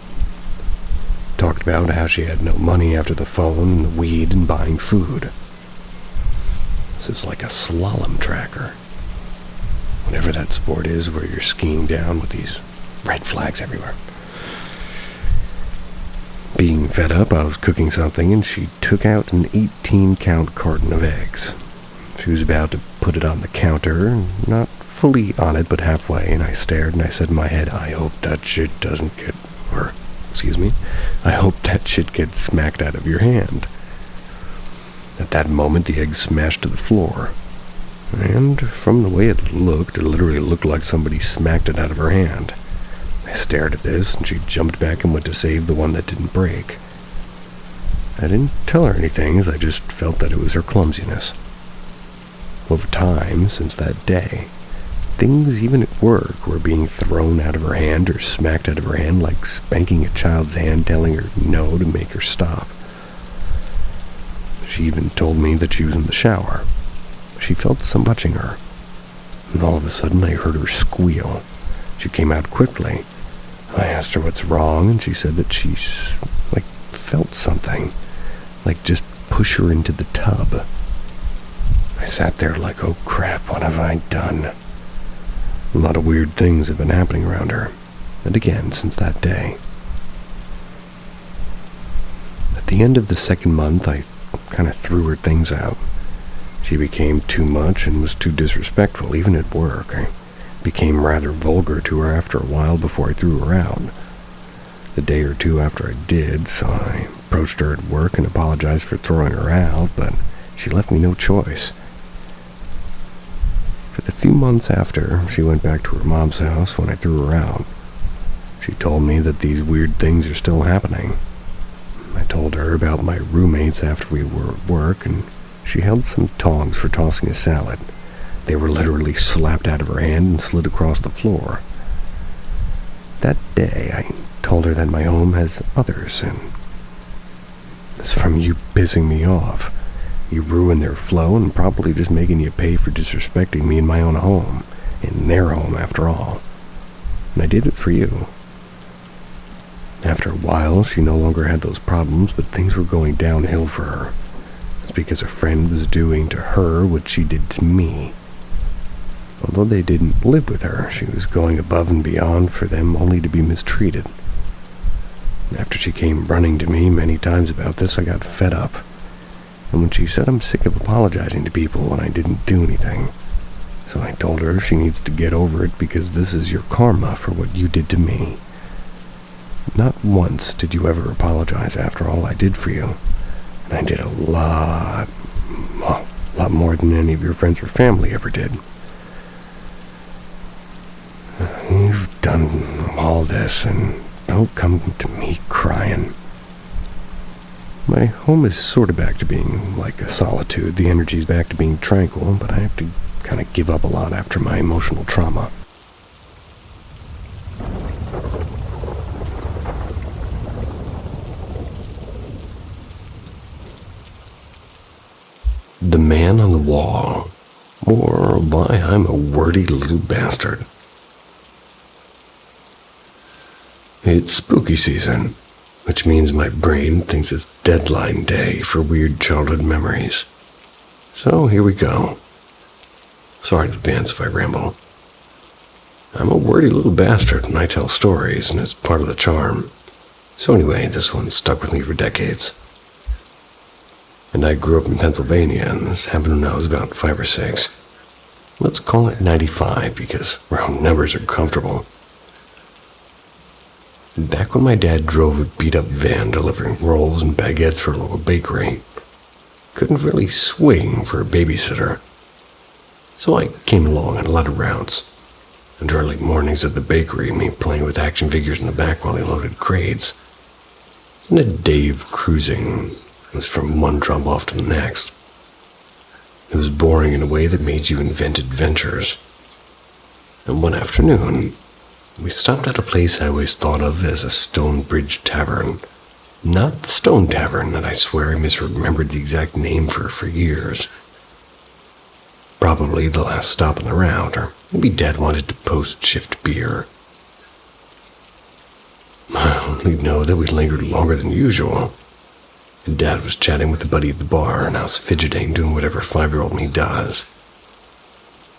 Talked about how she had no money after the phone and the weed and buying food. This is like a slalom tracker. Whatever that sport is where you're skiing down with these red flags everywhere. Being fed up, I was cooking something and she took out an 18-count carton of eggs. She was about to put it on the counter, not fully on it, but halfway, and I stared and I said in my head, I hope that shit gets smacked out of your hand. At that moment, the egg smashed to the floor. And from the way it literally looked like somebody smacked it out of her hand. I stared at this, and she jumped back and went to save the one that didn't break. I didn't tell her anything, as I just felt that it was her clumsiness. Over time, since that day, things even at work were being thrown out of her hand or smacked out of her hand, like spanking a child's hand, telling her no to make her stop. She even told me that she was in the shower. She felt some touching her, and all of a sudden I heard her squeal. She came out quickly. I asked her what's wrong, and she said that she, felt something, just push her into the tub. I sat there like, oh crap, what have I done? A lot of weird things have been happening around her, and again since that day. At the end of the second month, I kind of threw her things out. She became too much and was too disrespectful, even at work. I became rather vulgar to her after a while before I threw her out. the day or two after I did, so I approached her at work and apologized for throwing her out, but she left me no choice. For the few months after, she went back to her mom's house when I threw her out. She told me that these weird things are still happening. I told her about my roommates after we were at work, and she held some tongs for tossing a salad. They were literally slapped out of her hand and slid across the floor. That day, I told her that my home has others, and it's from you pissing me off. You ruin their flow and probably just making you pay for disrespecting me in my own home, in their home after all. And I did it for you. After a while, she no longer had those problems, but things were going downhill for her. It's because a friend was doing to her what she did to me. Although they didn't live with her, she was going above and beyond for them only to be mistreated. After she came running to me many times about this, I got fed up. And when she said I'm sick of apologizing to people when I didn't do anything, so I told her she needs to get over it because this is your karma for what you did to me. Not once did you ever apologize after all I did for you. And I did a lot more than any of your friends or family ever did. You've done all this, and don't come to me crying. My home is sort of back to being like a solitude. The energy's back to being tranquil, but I have to kind of give up a lot after my emotional trauma. The Man on the Wall, or Why I'm a Wordy Little Bastard. It's spooky season, which means my brain thinks it's deadline day for weird childhood memories. So here we go. Sorry in advance if I ramble. I'm a wordy little bastard and I tell stories, and it's part of the charm. So anyway, this one stuck with me for decades. And I grew up in Pennsylvania, and this happened when I was about 5 or 6. Let's call it 95 because round numbers are comfortable. Back when my dad drove a beat-up van delivering rolls and baguettes for a local bakery, couldn't really swing for a babysitter. So I came along on a lot of routes, and early mornings at the bakery, me playing with action figures in the back while he loaded crates. And a day of cruising was from one drop-off to the next. It was boring in a way that made you invent adventures. And one afternoon, we stopped at a place I always thought of as a Stonebridge Tavern. Not the Stone Tavern that I swear I misremembered the exact name for years. Probably the last stop on the route, or maybe Dad wanted to post-shift beer. I only know that we lingered longer than usual. And Dad was chatting with a buddy at the bar, and I was fidgeting, doing whatever 5-year-old me does.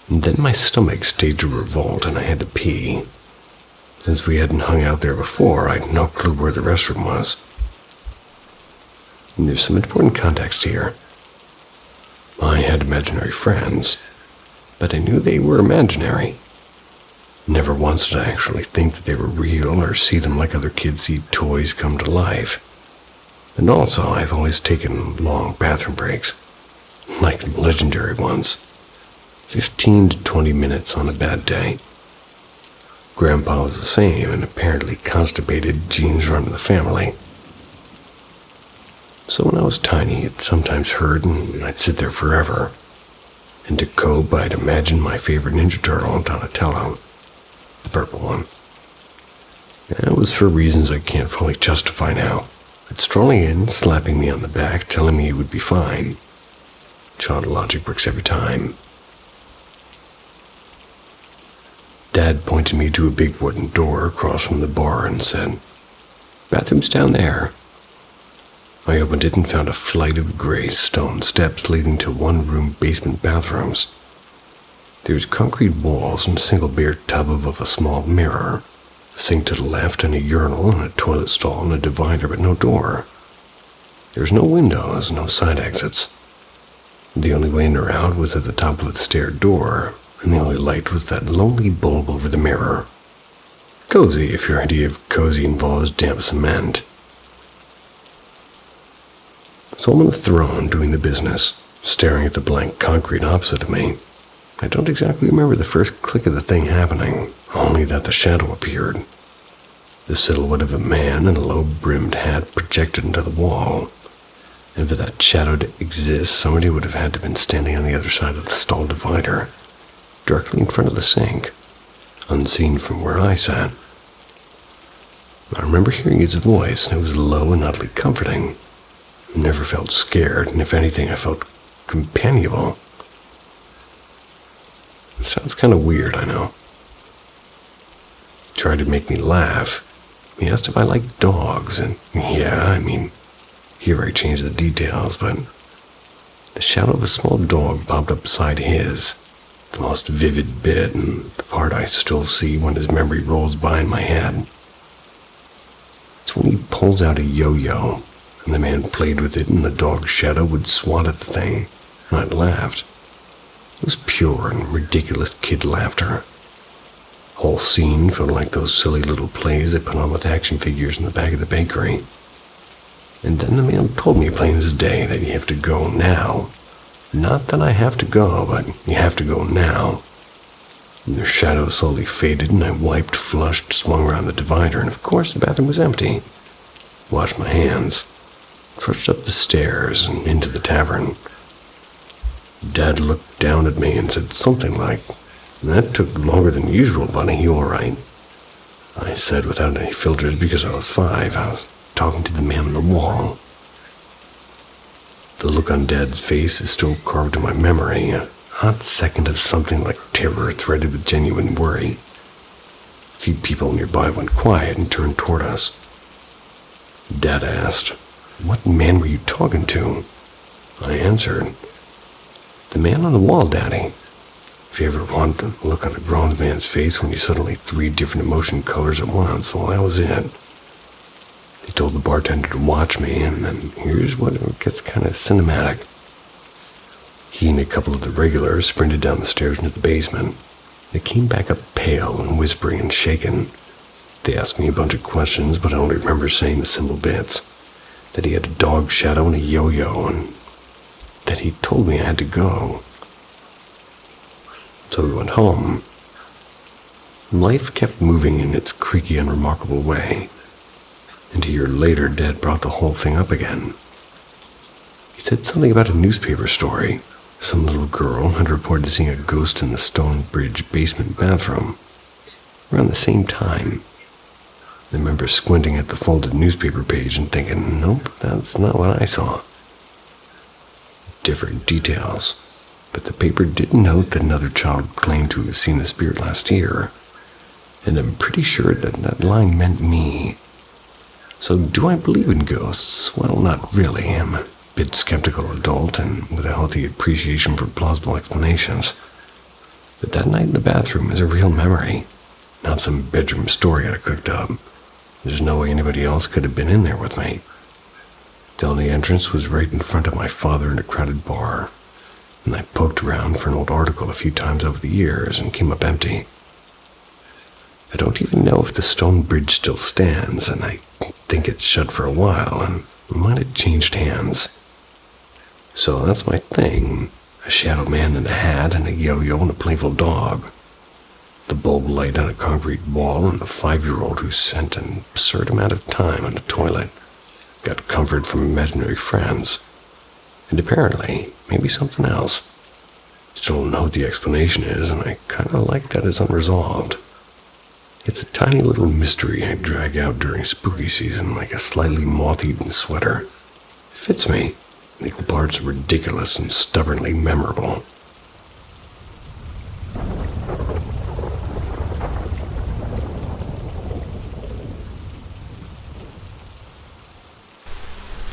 And then my stomach staged a revolt, and I had to pee. Since we hadn't hung out there before, I had no clue where the restroom was. And there's some important context here. I had imaginary friends, but I knew they were imaginary. Never once did I actually think that they were real or see them like other kids see toys come to life. And also, I've always taken long bathroom breaks, like legendary ones, 15 to 20 minutes on a bad day. Grandpa was the same, and apparently constipated genes run in the family. So when I was tiny, it sometimes hurt, and I'd sit there forever. And to cope, I'd imagine my favorite Ninja Turtle, Donatello, the purple one. That was for reasons I can't fully justify now. But strolling in, slapping me on the back, telling me it would be fine. Child logic works every time. Dad pointed me to a big wooden door across from the bar and said, "Bathroom's down there." I opened it and found a flight of gray stone steps leading to one-room basement bathrooms. There was concrete walls and a single bare tub above a small mirror, a sink to the left and a urinal and a toilet stall and a divider, but no door. There was no windows, no side exits. The only way in or out was at the top of the stair door, and the only light was that lonely bulb over the mirror. Cozy if your idea of cozy involves damp cement. So I'm on the throne doing the business, staring at the blank concrete opposite of me. I don't exactly remember the first click of the thing happening, only that the shadow appeared. The silhouette of a man in a low-brimmed hat projected into the wall. And for that shadow to exist, somebody would have had to have been standing on the other side of the stall divider, directly in front of the sink, unseen from where I sat. I remember hearing his voice, and it was low and oddly comforting. I never felt scared, and if anything, I felt companionable. It sounds kind of weird, I know. He tried to make me laugh. He asked if I liked dogs, and here I changed the details, but the shadow of a small dog popped up beside his, the most vivid bit, and the part I still see when his memory rolls by in my head. It's when he pulls out a yo-yo, and the man played with it, and the dog's shadow would swat at the thing, and I laughed. It was pure and ridiculous kid laughter. The whole scene felt like those silly little plays they put on with action figures in the back of the bakery. And then the man told me plain as day that you have to go now. Not that I have to go, but you have to go now. And the shadow slowly faded, and I wiped, flushed, swung around the divider, and of course the bathroom was empty. Washed my hands, trudged up the stairs and into the tavern. Dad looked down at me and said something like, "That took longer than usual, buddy. You all right?" I said without any filters because I was 5. I was talking to the man on the wall. The look on Dad's face is still carved in my memory, a hot second of something like terror threaded with genuine worry. A few people nearby went quiet and turned toward us. Dad asked, "What man were you talking to?" I answered, "The man on the wall, Daddy." If you ever want to look on a grown man's face when you suddenly 3 different emotion colors at once, well, that was it. They told the bartender to watch me, and then here's what gets kind of cinematic. He and a couple of the regulars sprinted down the stairs into the basement. They came back up pale and whispering and shaken. They asked me a bunch of questions, but I only remember saying the simple bits. That he had a dog shadow and a yo-yo, and that he told me I had to go. So we went home. Life kept moving in its creaky, unremarkable way. And a year later, Dad brought the whole thing up again. He said something about a newspaper story. Some little girl had reported seeing a ghost in the Stone Bridge basement bathroom. Around the same time. I remember squinting at the folded newspaper page and thinking, nope, that's not what I saw. Different details. But the paper did note that another child claimed to have seen the spirit last year. And I'm pretty sure that that line meant me. So do I believe in ghosts? Well, not really. I'm a bit skeptical adult and with a healthy appreciation for plausible explanations. But that night in the bathroom is a real memory, not some bedroom story I cooked up. There's no way anybody else could have been in there with me. The only entrance was right in front of my father in a crowded bar, and I poked around for an old article a few times over the years and came up empty. I don't even know if the stone bridge still stands, and I think it's shut for a while, and it might have changed hands. So that's my thing, a shadow man in a hat and a yo-yo and a playful dog. The bulb light on a concrete wall and the 5-year-old who spent an absurd amount of time on the toilet, got comfort from imaginary friends, and apparently, maybe something else. Still don't know what the explanation is, and I kinda like that it's unresolved. It's a tiny little mystery I drag out during spooky season like a slightly moth-eaten sweater. It fits me, in equal parts ridiculous and stubbornly memorable.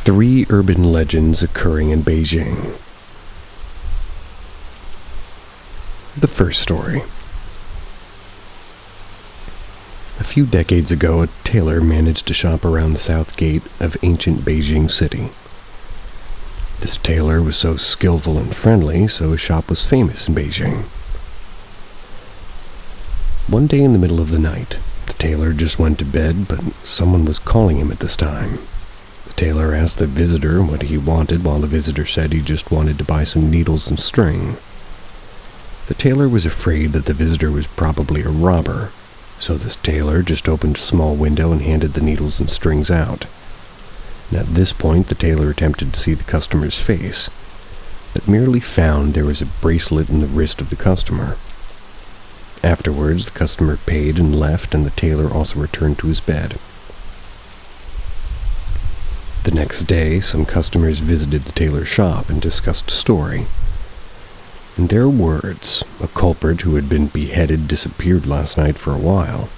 Three urban legends occurring in Beijing. The first story. A few decades ago, a tailor managed to shop around the south gate of ancient Beijing city. This tailor was so skillful and friendly, so his shop was famous in Beijing. One day in the middle of the night, the tailor just went to bed, but someone was calling him at this time. The tailor asked the visitor what he wanted, while the visitor said he just wanted to buy some needles and string. The tailor was afraid that the visitor was probably a robber, so this tailor just opened a small window and handed the needles and strings out. And at this point, the tailor attempted to see the customer's face, but merely found there was a bracelet in the wrist of the customer. Afterwards, the customer paid and left, and the tailor also returned to his bed. The next day, some customers visited the tailor's shop and discussed a story. In their words, a culprit who had been beheaded disappeared last night for a while.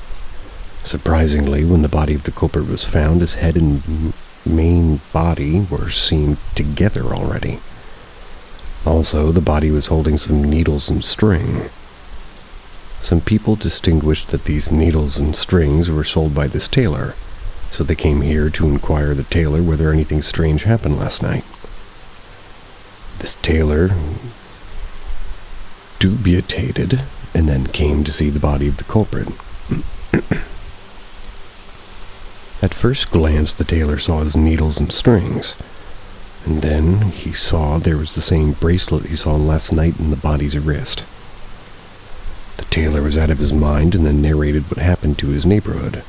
Surprisingly, when the body of the culprit was found, his head and main body were seen together already. Also, the body was holding some needles and string. Some people distinguished that these needles and strings were sold by this tailor, so they came here to inquire the tailor whether anything strange happened last night. This tailor dubitated and then came to see the body of the culprit. At first glance, the tailor saw his needles and strings, and then he saw there was the same bracelet he saw last night in the body's wrist. The tailor was out of his mind and then narrated what happened to his neighborhood,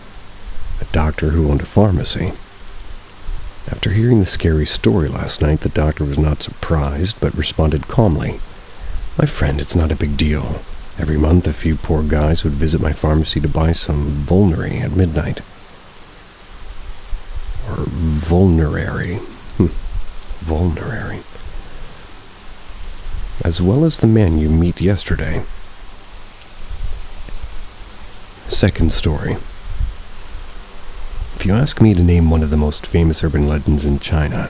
a doctor who owned a pharmacy. After hearing the scary story last night, the doctor was not surprised, but responded calmly, "My friend, it's not a big deal. Every month a few poor guys would visit my pharmacy to buy some vulnerary at midnight." Or vulnerary. Vulnerary. As well as the man you met yesterday. Second story. If you ask me to name one of the most famous urban legends in China,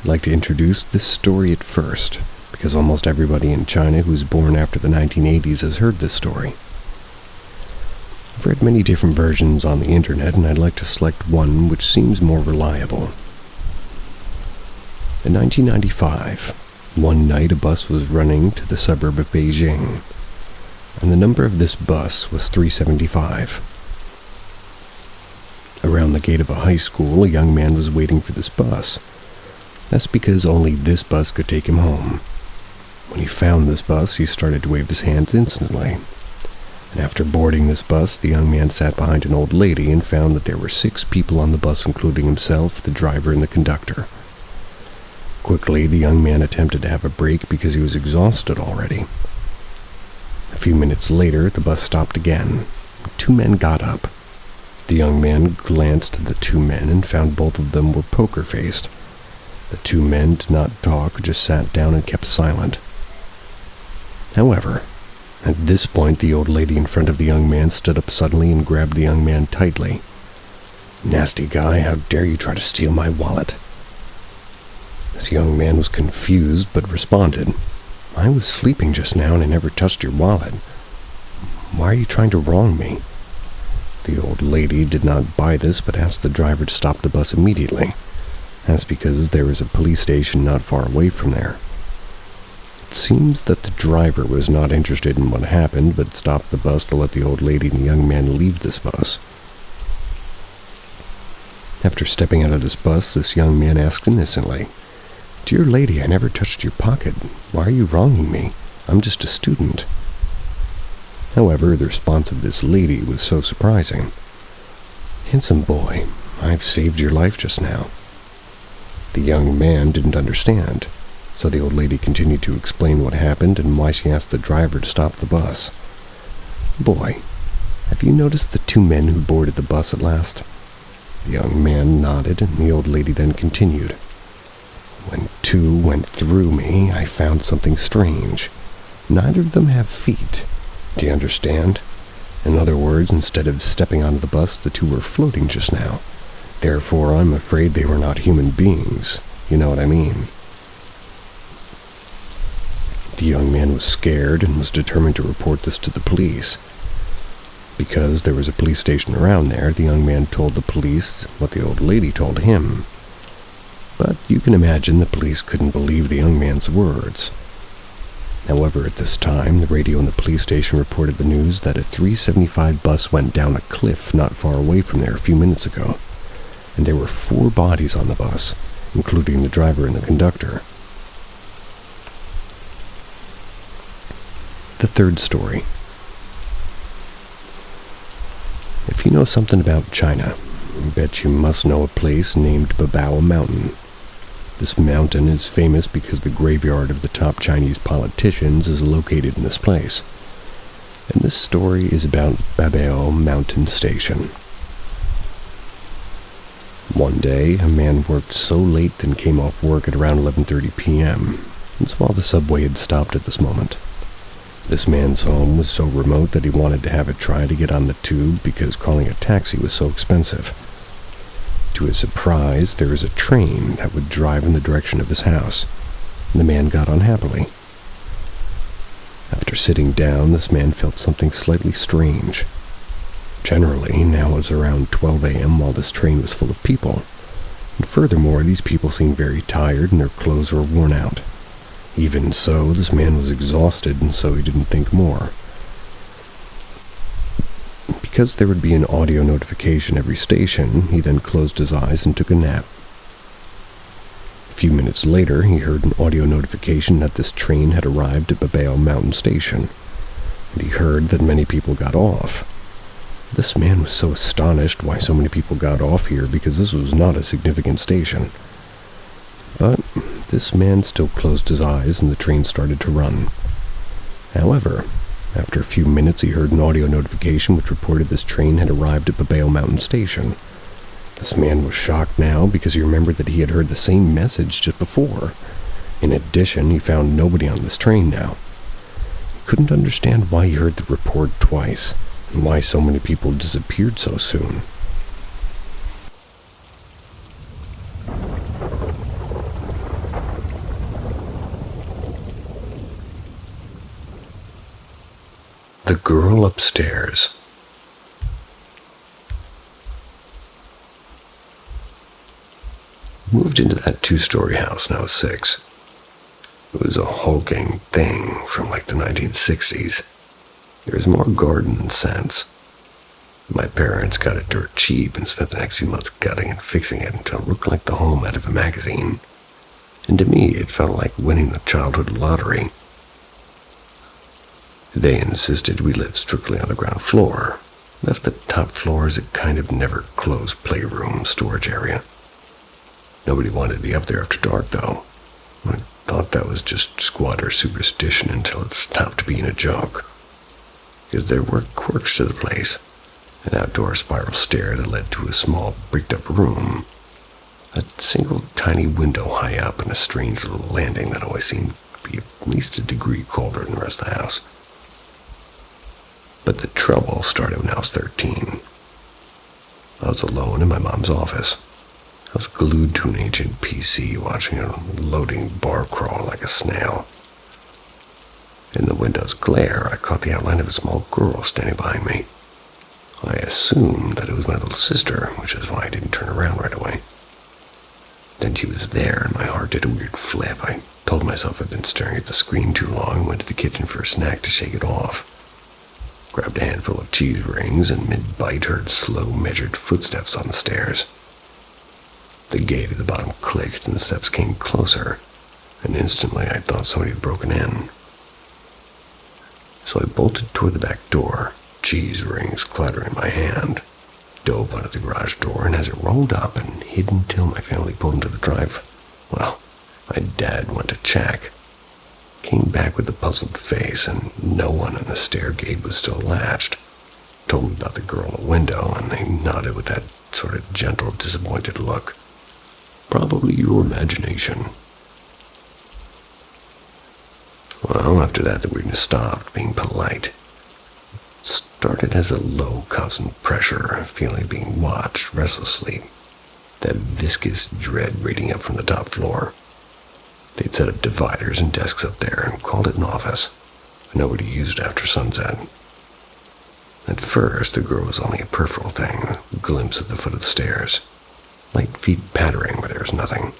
I'd like to introduce this story at first, because almost everybody in China who was born after the 1980s has heard this story. I've read many different versions on the internet, and I'd like to select one which seems more reliable. In 1995, one night a bus was running to the suburb of Beijing, and the number of this bus was 375. Around the gate of a high school, a young man was waiting for this bus. That's because only this bus could take him home. When he found this bus, he started to wave his hands instantly. And after boarding this bus, the young man sat behind an old lady and found that there were 6 people on the bus, including himself, the driver, and the conductor. Quickly, the young man attempted to have a break because he was exhausted already. A few minutes later, the bus stopped again. 2 men got up. The young man glanced at the 2 men and found both of them were poker-faced. The 2 men did not talk, just sat down and kept silent. However, at this point, the old lady in front of the young man stood up suddenly and grabbed the young man tightly. "Nasty guy, how dare you try to steal my wallet?" This young man was confused, but responded, "I was sleeping just now and I never touched your wallet. Why are you trying to wrong me?" The old lady did not buy this, but asked the driver to stop the bus immediately. That's because there was a police station not far away from there. It seems that the driver was not interested in what happened, but stopped the bus to let the old lady and the young man leave this bus. After stepping out of this bus, this young man asked innocently, "Dear lady, I never touched your pocket. Why are you wronging me? I'm just a student." However, the response of this lady was so surprising. "Handsome boy, I've saved your life just now." The young man didn't understand, so the old lady continued to explain what happened and why she asked the driver to stop the bus. "Boy, have you noticed the 2 men who boarded the bus at last?" The young man nodded, and the old lady then continued. "When 2 went through me, I found something strange. Neither of them have feet. Do you understand? In other words, instead of stepping onto the bus, the 2 were floating just now. Therefore, I'm afraid they were not human beings. You know what I mean?" The young man was scared and was determined to report this to the police. Because there was a police station around there, the young man told the police what the old lady told him. But you can imagine the police couldn't believe the young man's words. However, at this time, the radio in the police station reported the news that a 375 bus went down a cliff not far away from there a few minutes ago, and there were 4 bodies on the bus, including the driver and the conductor. The third story. If you know something about China, I bet you must know a place named Babao Mountain. This mountain is famous because the graveyard of the top Chinese politicians is located in this place. And this story is about Babao Mountain Station. One day, a man worked so late then came off work at around 11:30 p.m. This while the subway had stopped at this moment. This man's home was so remote that he wanted to have a try to get on the tube because calling a taxi was so expensive. To his surprise, there was a train that would drive in the direction of his house, and the man got on happily. After sitting down, this man felt something slightly strange. Generally, now it was around 12 a.m. while this train was full of people, and furthermore, these people seemed very tired and their clothes were worn out. Even so, this man was exhausted, and so he didn't think more. Because there would be an audio notification every station, he then closed his eyes and took a nap. A few minutes later, he heard an audio notification that this train had arrived at Babao Mountain Station, and he heard that many people got off. This man was so astonished why so many people got off here because this was not a significant station. But this man still closed his eyes and the train started to run. However, after a few minutes, he heard an audio notification which reported this train had arrived at Babao Mountain Station. This man was shocked now because he remembered that he had heard the same message just before. In addition, he found nobody on this train now. He couldn't understand why he heard the report twice, and why so many people disappeared so soon. The Girl Upstairs. Moved into that 2-story house when I was 6. It was a hulking thing from like the 1960s. There was more garden than sense. My parents got it dirt cheap and spent the next few months gutting and fixing it until it looked like the home out of a magazine. And to me, it felt like winning the childhood lottery. They insisted we live strictly on the ground floor, left the top floor as a kind of never-closed playroom storage area. Nobody wanted to be up there after dark, though. I thought that was just squatter superstition until it stopped being a joke. Because there were quirks to the place. An outdoor spiral stair that led to a small bricked-up room. A single tiny window high up and a strange little landing that always seemed to be at least a degree colder than the rest of the house. But the trouble started when I was 13. I was alone in my mom's office. I was glued to an ancient PC watching a loading bar crawl like a snail. In the window's glare, I caught the outline of a small girl standing behind me. I assumed that it was my little sister, which is why I didn't turn around right away. Then she was there, and my heart did a weird flip. I told myself I'd been staring at the screen too long and went to the kitchen for a snack to shake it off. Grabbed a handful of cheese rings, and mid-bite heard slow, measured footsteps on the stairs. The gate at the bottom clicked, and the steps came closer, and instantly I thought somebody had broken in. So I bolted toward the back door, cheese rings clattering in my hand, dove out of the garage door, and as it rolled up and hid until my family pulled into the drive, well, my dad went to check. Came back with a puzzled face, and no one on the stair gate was still latched. Told me about the girl in the window, and they nodded with that sort of gentle, disappointed look. Probably your imagination. Well, after that, the weirdness stopped being polite. It started as a low, constant pressure, a feeling of being watched restlessly. That viscous dread radiating up from the top floor. They'd set up dividers and desks up there and called it an office, but nobody used it after sunset. At first, the girl was only a peripheral thing, a glimpse at the foot of the stairs. Light feet pattering where there was nothing.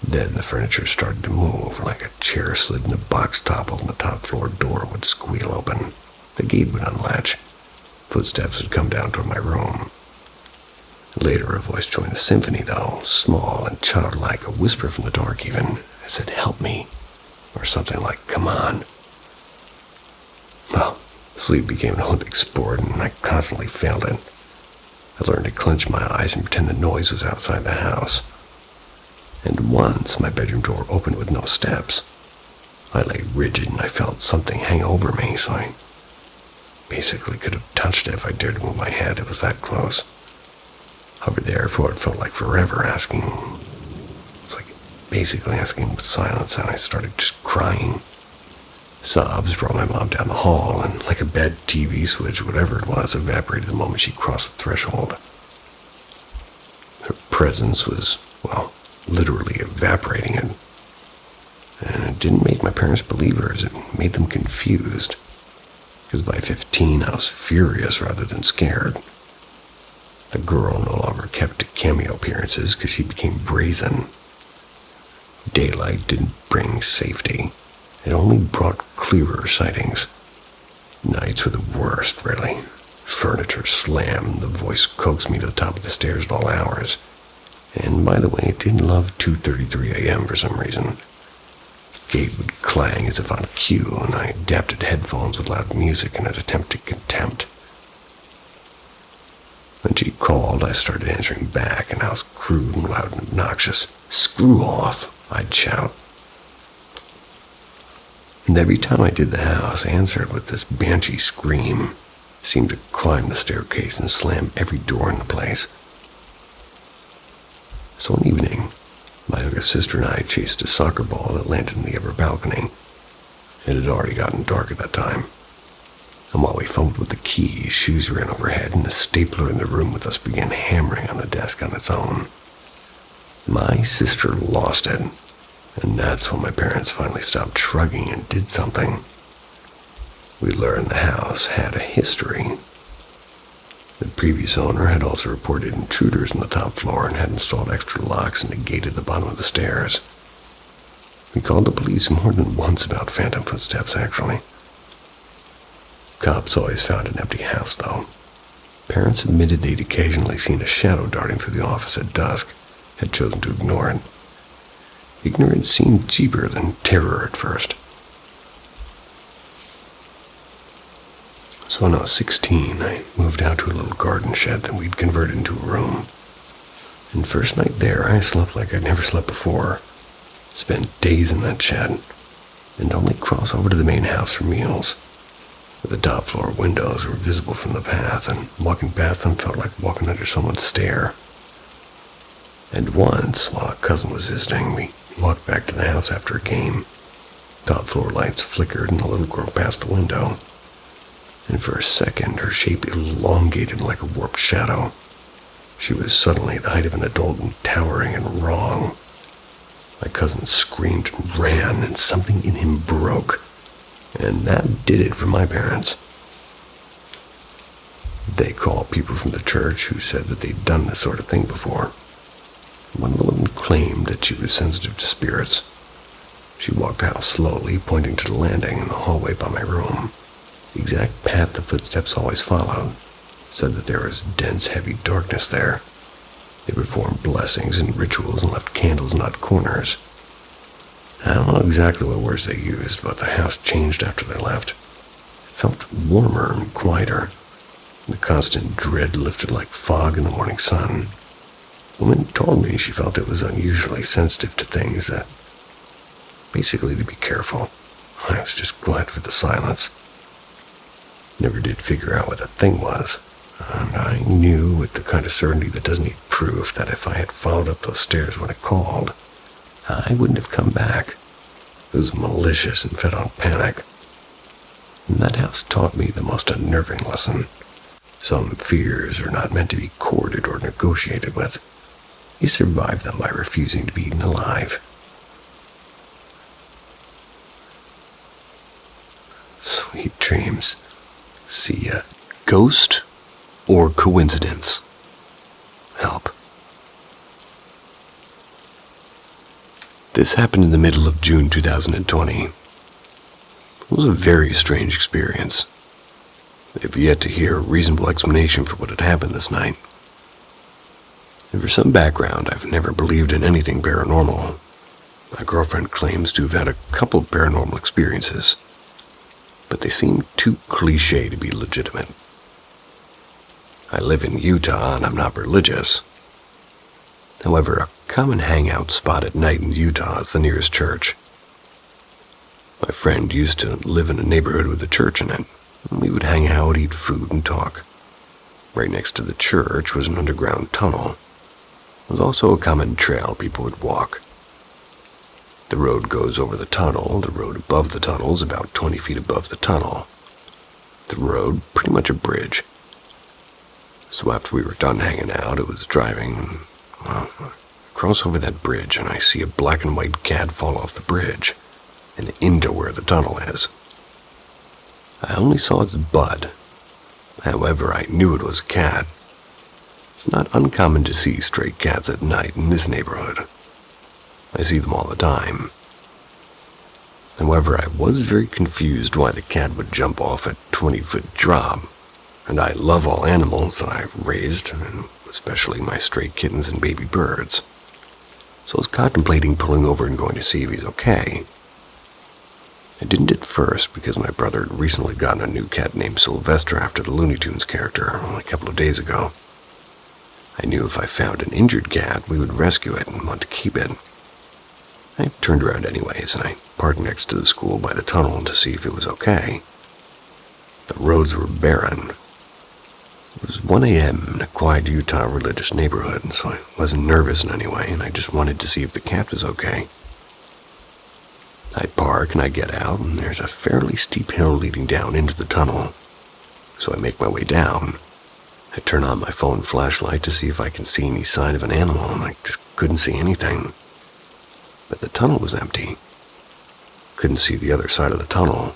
Then the furniture started to move, like a chair slid in a box toppled and the top floor door would squeal open. The gate would unlatch. Footsteps would come down toward my room. Later, a voice joined the symphony, though, small and childlike, a whisper from the dark even. It said, "Help me," or something like, "Come on." Well, sleep became an Olympic sport, and I constantly failed it. I learned to clench my eyes and pretend the noise was outside the house. And once, my bedroom door opened with no steps. I lay rigid, and I felt something hang over me, so I basically could have touched it if I dared to move my head. It was that close. Hovered there for what felt like forever, asking, it's like basically asking with silence, and I started just crying. Sobs brought my mom down the hall, and like a bad TV switch, whatever it was, evaporated the moment she crossed the threshold. Her presence was, well, literally evaporating it. And it didn't make my parents believers, it made them confused. Because by 15, I was furious rather than scared. The girl no longer kept to cameo appearances because she became brazen. Daylight didn't bring safety. It only brought clearer sightings. Nights were the worst, really. Furniture slammed, the voice coaxed me to the top of the stairs at all hours. And by the way, it didn't love 2:33 a.m. for some reason. Gate would clang as if on cue, and I adapted headphones with loud music in an attempt to contempt. When she called, I started answering back, and I was crude and loud and obnoxious. "Screw off," I'd shout. And every time I did, the house answered with this banshee scream. It seemed to climb the staircase and slam every door in the place. So one evening, my youngest sister and I chased a soccer ball that landed in the upper balcony. It had already gotten dark at that time. And while we fumbled with the keys, shoes ran overhead, and a stapler in the room with us began hammering on the desk on its own. My sister lost it, and that's when my parents finally stopped shrugging and did something. We learned the house had a history. The previous owner had also reported intruders on the top floor and had installed extra locks and negated the bottom of the stairs. We called the police more than once about phantom footsteps, actually. Cops always found an empty house, though. Parents admitted they'd occasionally seen a shadow darting through the office at dusk, had chosen to ignore it. Ignorance seemed cheaper than terror at first. So when I was 16, I moved out to a little garden shed that we'd converted into a room. And first night there, I slept like I'd never slept before. Spent days in that shed, and only cross over to the main house for meals. The top floor windows were visible from the path, and walking past them felt like walking under someone's stare. And once, while a cousin was visiting, we walked back to the house after a game. Top floor lights flickered, and the little girl passed the window. And for a second, her shape elongated like a warped shadow. She was suddenly the height of an adult and towering and wrong. My cousin screamed and ran, and something in him broke. And that did it for my parents. They called people from the church who said that they'd done this sort of thing before. One of the women claimed that she was sensitive to spirits. She walked out slowly, pointing to the landing in the hallway by my room. The exact path the footsteps always followed. Said that there was dense, heavy darkness there. They performed blessings and rituals and left candles in odd corners. I don't know exactly what words they used, but the house changed after they left. It felt warmer and quieter. The constant dread lifted like fog in the morning sun. The woman told me she felt it was unusually sensitive to things, that basically to be careful. I was just glad for the silence. Never did figure out what the thing was, and I knew with the kind of certainty that doesn't need proof that if I had followed up those stairs when it called, I wouldn't have come back. It was malicious and fed on panic. And that house taught me the most unnerving lesson. Some fears are not meant to be courted or negotiated with. You survive them by refusing to be eaten alive. Sweet dreams. See ya. Ghost or coincidence? Help. This happened in the middle of June 2020. It was a very strange experience. I've yet to hear a reasonable explanation for what had happened this night. And for some background, I've never believed in anything paranormal. My girlfriend claims to have had a couple of paranormal experiences, but they seem too cliché to be legitimate. I live in Utah and I'm not religious. However, a common hangout spot at night in Utah is the nearest church. My friend used to live in a neighborhood with a church in it, and we would hang out, eat food, and talk. Right next to the church was an underground tunnel. There was also a common trail people would walk. The road goes over the tunnel. The road above the tunnel is about 20 feet above the tunnel. The road, pretty much a bridge. So after we were done hanging out, I was driving, and, I cross over that bridge, and I see a black and white cat fall off the bridge and into where the tunnel is. I only saw its butt. However, I knew it was a cat. It's not uncommon to see stray cats at night in this neighborhood. I see them all the time. However, I was very confused why the cat would jump off a 20-foot drop, and I love all animals that I've raised, and especially my stray kittens and baby birds. So I was contemplating pulling over and going to see if he's okay. I didn't at first because my brother had recently gotten a new cat named Sylvester after the Looney Tunes character only a couple of days ago. I knew if I found an injured cat, we would rescue it and want to keep it. I turned around anyways, and I parked next to the school by the tunnel to see if it was okay. The roads were barren. It was 1 a.m. in a quiet Utah religious neighborhood, so I wasn't nervous in any way, and I just wanted to see if the cat was okay. I park and I get out, and there's a fairly steep hill leading down into the tunnel. So I make my way down. I turn on my phone flashlight to see if I can see any sign of an animal, and I just couldn't see anything. But the tunnel was empty. Couldn't see the other side of the tunnel.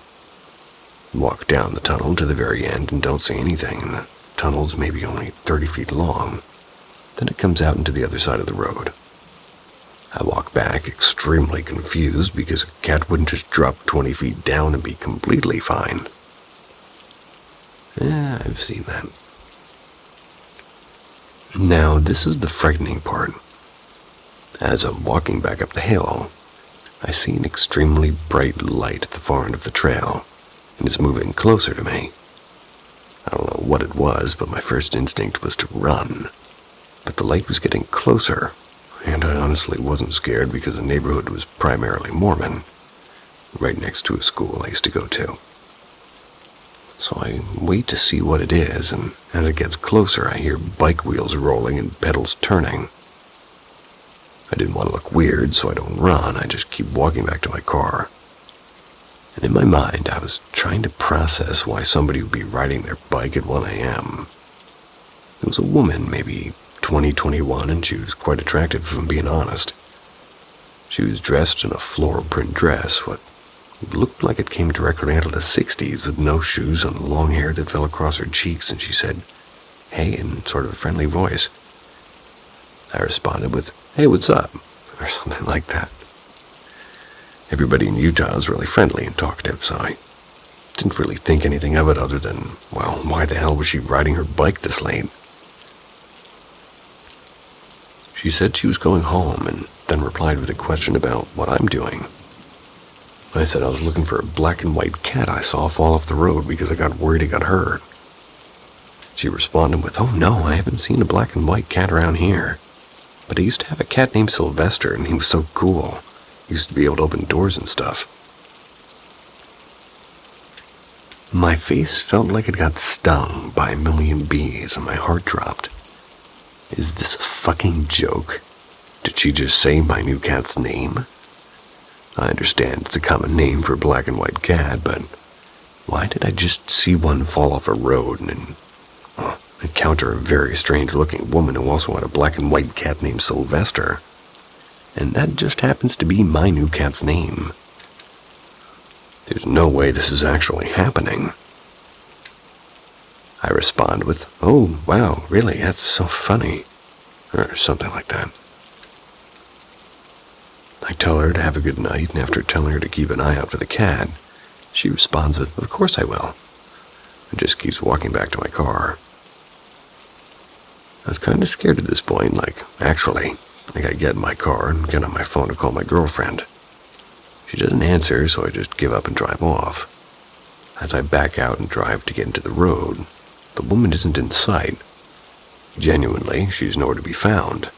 Walk down the tunnel to the very end and don't see anything, and the tunnel's maybe only 30 feet long. Then it comes out into the other side of the road. I walk back extremely confused because a cat wouldn't just drop 20 feet down and be completely fine. Yeah, I've seen that. Now, this is the frightening part. As I'm walking back up the hill, I see an extremely bright light at the far end of the trail, and it's moving closer to me. I don't know what it was, but my first instinct was to run. But the light was getting closer, and I honestly wasn't scared because the neighborhood was primarily Mormon, right next to a school I used to go to. So I wait to see what it is, and as it gets closer, I hear bike wheels rolling and pedals turning. I didn't want to look weird, so I don't run. I just keep walking back to my car. And in my mind, I was trying to process why somebody would be riding their bike at 1 a.m. It was a woman, maybe 20, 21, and she was quite attractive, if I'm being honest. She was dressed in a floral print dress, what looked like it came directly out of the 60s, with no shoes and long hair that fell across her cheeks, and she said, "Hey," in sort of a friendly voice. I responded with, "Hey, what's up?" or something like that. Everybody in Utah is really friendly and talkative, so I didn't really think anything of it other than, well, why the hell was she riding her bike this late? She said she was going home and then replied with a question about what I'm doing. I said I was looking for a black and white cat I saw fall off the road because I got worried it got hurt. She responded with, "Oh no, I haven't seen a black and white cat around here. But I used to have a cat named Sylvester, and he was so cool. He used to be able to open doors and stuff." My face felt like it got stung by a million bees, and my heart dropped. Is this a fucking joke? Did she just say my new cat's name? I understand it's a common name for a black and white cat, but why did I just see one fall off a road and encounter a very strange-looking woman who also had a black and white cat named Sylvester? And that just happens to be my new cat's name. There's no way this is actually happening. I respond with, "Oh, wow, really, that's so funny," or something like that. I tell her to have a good night, and after telling her to keep an eye out for the cat, she responds with, "Of course I will," and just keeps walking back to my car. I was kind of scared at this point, actually. I get in my car and get on my phone to call my girlfriend. She doesn't answer, so I just give up and drive off. As I back out and drive to get into the road, the woman isn't in sight. Genuinely, she's nowhere to be found.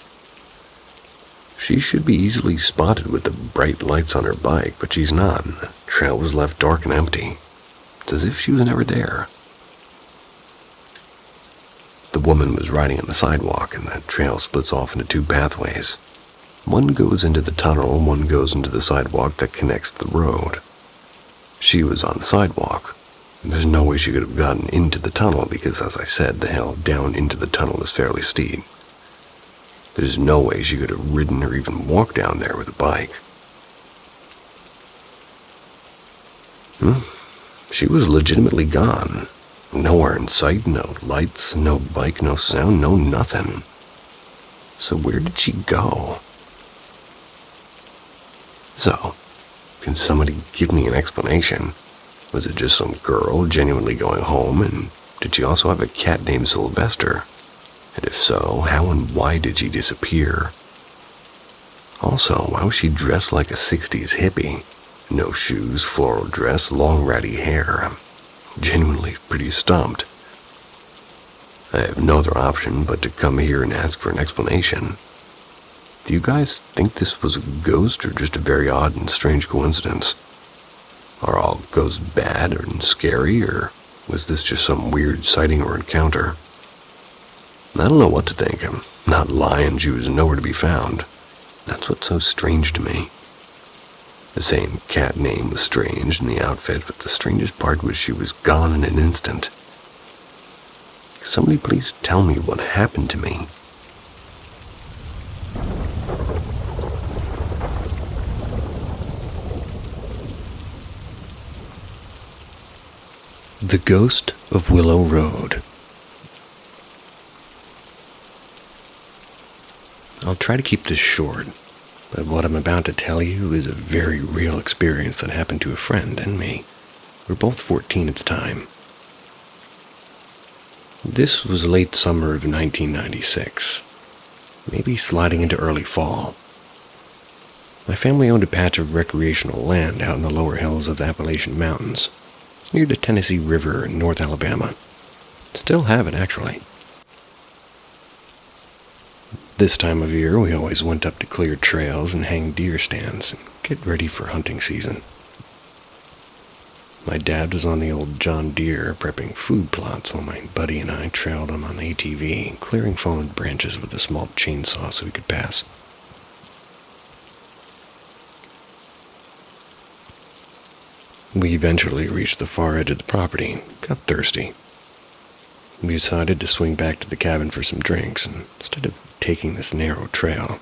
She should be easily spotted with the bright lights on her bike, but she's not. The trail was left dark and empty. It's as if she was never there. The woman was riding on the sidewalk, and the trail splits off into two pathways. One goes into the tunnel, and one goes into the sidewalk that connects to the road. She was on the sidewalk. There's no way she could have gotten into the tunnel because, as I said, the hill down into the tunnel is fairly steep. There's no way she could have ridden or even walked down there with a bike. She was legitimately gone. Nowhere in sight, no lights, no bike, no sound, no nothing. So where did she go? So, can somebody give me an explanation? Was it just some girl genuinely going home, and did she also have a cat named Sylvester? And if so, how and why did she disappear? Also, why was she dressed like a 60s hippie? No shoes, floral dress, long ratty hair. I'm genuinely pretty stumped. I have no other option but to come here and ask for an explanation. Do you guys think this was a ghost or just a very odd and strange coincidence? Are all ghosts bad and scary, or was this just some weird sighting or encounter? I don't know what to think. I'm not lying, she was nowhere to be found. That's what's so strange to me. The same cat name was strange in the outfit, but the strangest part was she was gone in an instant. Somebody please tell me what happened to me. The Ghost of Willow Road. I'll try to keep this short, but what I'm about to tell you is a very real experience that happened to a friend and me. We were both 14 at the time. This was late summer of 1996, maybe sliding into early fall. My family owned a patch of recreational land out in the lower hills of the Appalachian Mountains, near the Tennessee River in North Alabama. Still have it, actually. This time of year, we always went up to clear trails and hang deer stands and get ready for hunting season. My dad was on the old John Deere prepping food plots while my buddy and I trailed him on the ATV, clearing fallen branches with a small chainsaw so we could pass. We eventually reached the far edge of the property and got thirsty. We decided to swing back to the cabin for some drinks, and instead of taking this narrow trail,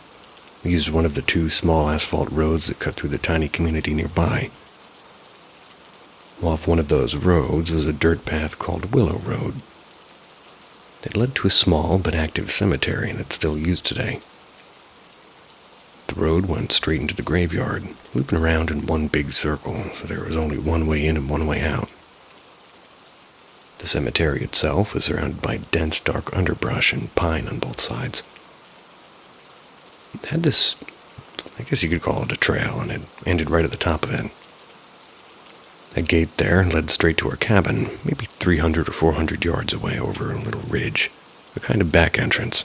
we used one of the two small asphalt roads that cut through the tiny community nearby. Off one of those roads was a dirt path called Willow Road. It led to a small but active cemetery that's still used today. The road went straight into the graveyard, looping around in one big circle, so there was only one way in and one way out. The cemetery itself was surrounded by dense dark underbrush and pine on both sides. It had this, I guess you could call it a trail, and it ended right at the top of it. A gate there led straight to our cabin, maybe 300 or 400 yards away over a little ridge, a kind of back entrance.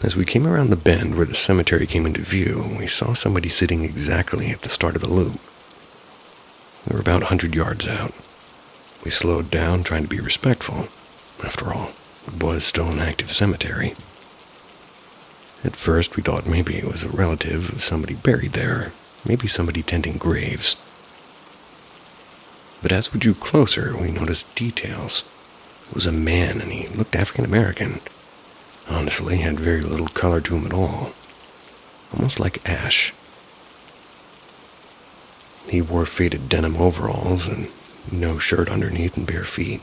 As we came around the bend where the cemetery came into view, we saw somebody sitting exactly at the start of the loop. We were about 100 yards out. We slowed down, trying to be respectful. After all, it was still an active cemetery. At first, we thought maybe it was a relative of somebody buried there, maybe somebody tending graves. But as we drew closer, we noticed details. It was a man, and he looked African American. Honestly, had very little color to him at all. Almost like ash. He wore faded denim overalls and no shirt underneath and bare feet.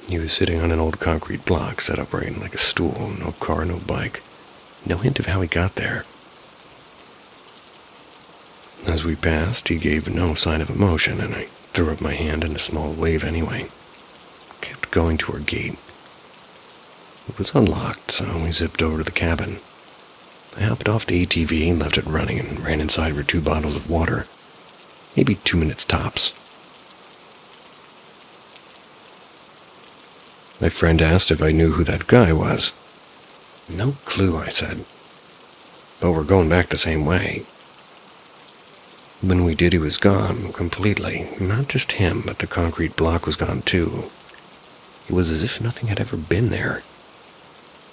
He was sitting on an old concrete block set upright like a stool, no car, no bike. No hint of how he got there. As we passed, he gave no sign of emotion, and I threw up my hand in a small wave anyway. Kept going to our gate. It was unlocked, so we zipped over to the cabin. I hopped off the ATV and left it running and ran inside for 2 bottles of water. Maybe 2 minutes tops. My friend asked if I knew who that guy was. No clue, I said. But we're going back the same way. When we did, he was gone completely. Not just him, but the concrete block was gone too. It was as if nothing had ever been there.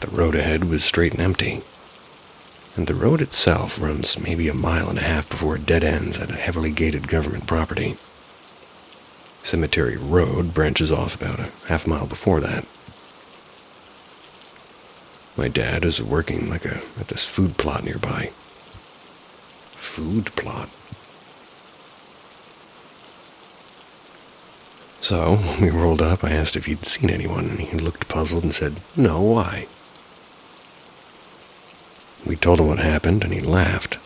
The road ahead was straight and empty. And the road itself runs maybe 1.5 miles before it dead ends at a heavily gated government property. Cemetery Road branches off about a half mile before that. My dad is working at this food plot nearby. Food plot? So, when we rolled up, I asked if he'd seen anyone, and he looked puzzled and said, "No, why?" We told him what happened, and he laughed.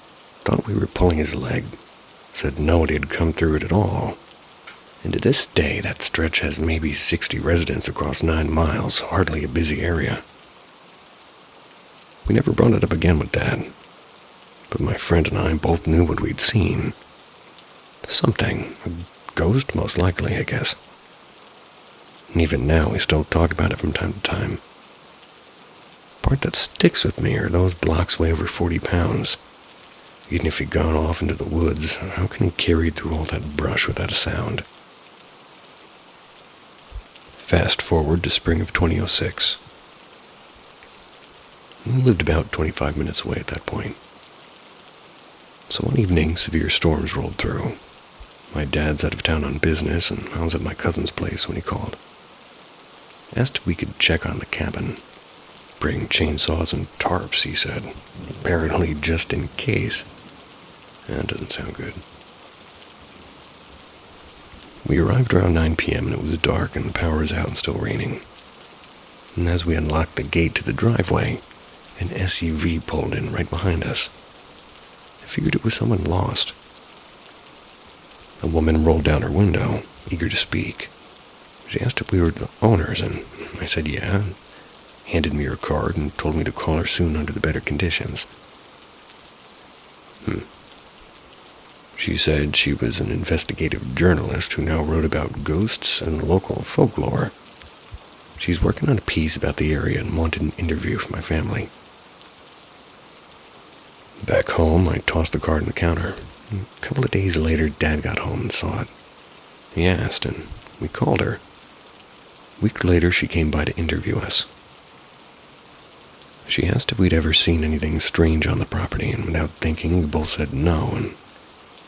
Thought we were pulling his leg. Said nobody had come through it at all. And to this day, that stretch has maybe 60 residents across 9 miles, hardly a busy area. We never brought it up again with Dad. But my friend and I both knew what we'd seen. Something. A ghost, most likely, I guess. And even now, we still talk about it from time to time. The part that sticks with me are those blocks weigh over 40 pounds. Even if he'd gone off into the woods, how can he carry through all that brush without a sound? Fast forward to spring of 2006. We lived about 25 minutes away at that point. So one evening, severe storms rolled through. My dad's out of town on business, and I was at my cousin's place when he called. Asked if we could check on the cabin. Bring chainsaws and tarps, he said. Apparently just in case. That doesn't sound good. We arrived around 9 p.m. and it was dark and the power was out and still raining. And as we unlocked the gate to the driveway, an SUV pulled in right behind us. I figured it was someone lost. A woman rolled down her window, eager to speak. She asked if we were the owners, and I said yeah, and handed me her card and told me to call her soon under the better conditions. She said she was an investigative journalist who now wrote about ghosts and local folklore. She's working on a piece about the area and wanted an interview for my family. Back home, I tossed the card on the counter. A couple of days later, Dad got home and saw it. He asked, and we called her. A week later, she came by to interview us. She asked if we'd ever seen anything strange on the property, and without thinking, we both said no, and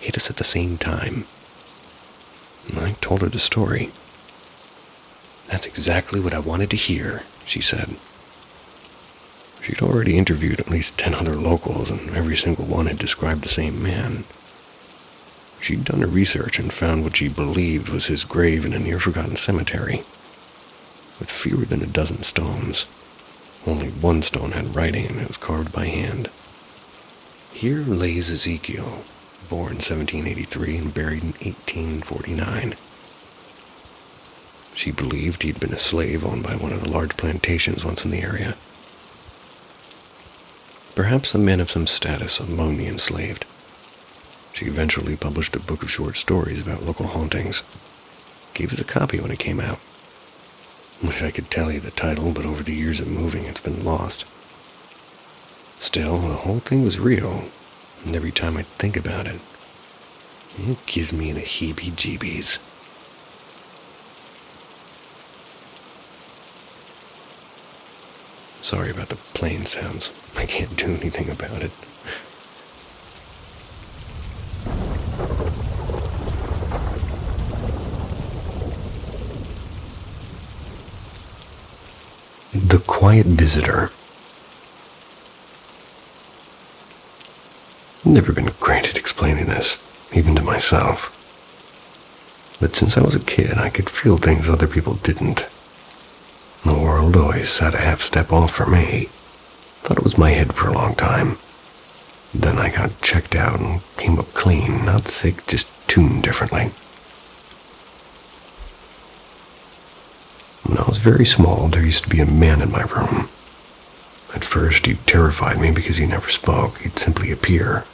hit us at the same time. And I told her the story. "That's exactly what I wanted to hear," she said. She'd already interviewed at least 10 other locals, and every single one had described the same man. She'd done her research and found what she believed was his grave in a near-forgotten cemetery, with fewer than a dozen stones. Only one stone had writing, and it was carved by hand. "Here lays Ezekiel, born 1783 and buried in 1849. She believed he'd been a slave owned by one of the large plantations once in the area. Perhaps a man of some status among the enslaved. She eventually published a book of short stories about local hauntings. Gave us a copy when it came out. Wish I could tell you the title, but over the years of moving, it's been lost. Still, the whole thing was real, and every time I think about it, it gives me the heebie-jeebies. Sorry about the plane sounds. I can't do anything about it. The Quiet Visitor. I've never been great at explaining this, even to myself. But since I was a kid, I could feel things other people didn't. The world always sat a half step off for me. Thought it was my head for a long time. Then I got checked out and came up clean, not sick, just tuned differently. When I was very small, there used to be a man in my room. At first, he terrified me because he never spoke. He'd simply appear.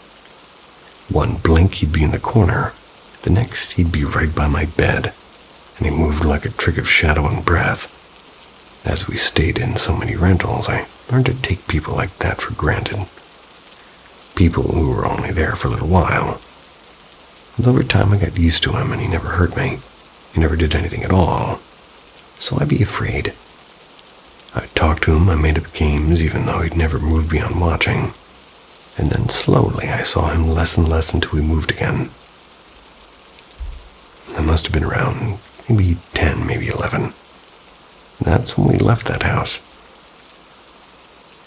One blink, he'd be in the corner. The next, he'd be right by my bed, and he moved like a trick of shadow and breath. As we stayed in so many rentals, I learned to take people like that for granted. People who were only there for a little while. And over time, I got used to him, and he never hurt me. He never did anything at all. So I'd be afraid. I'd talk to him, I made up games, even though he'd never moved beyond watching. And then slowly I saw him less and less until we moved again. I must have been around maybe 10, maybe 11. That's when we left that house.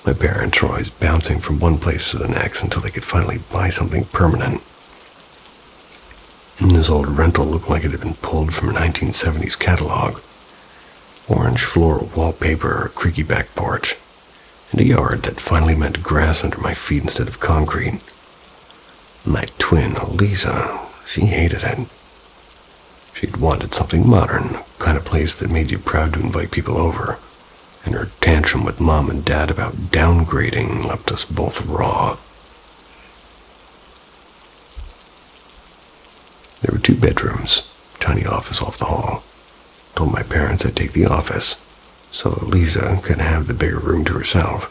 My parents were always bouncing from one place to the next until they could finally buy something permanent. And this old rental looked like it had been pulled from a 1970s catalog. Orange floral wallpaper, a creaky back porch, and a yard that finally meant grass under my feet instead of concrete. My twin, Elisa, she hated it. She'd wanted something modern, the kind of place that made you proud to invite people over, and her tantrum with Mom and Dad about downgrading left us both raw. There were 2 bedrooms, tiny office off the hall. Told my parents I'd take the office, so Lisa could have the bigger room to herself.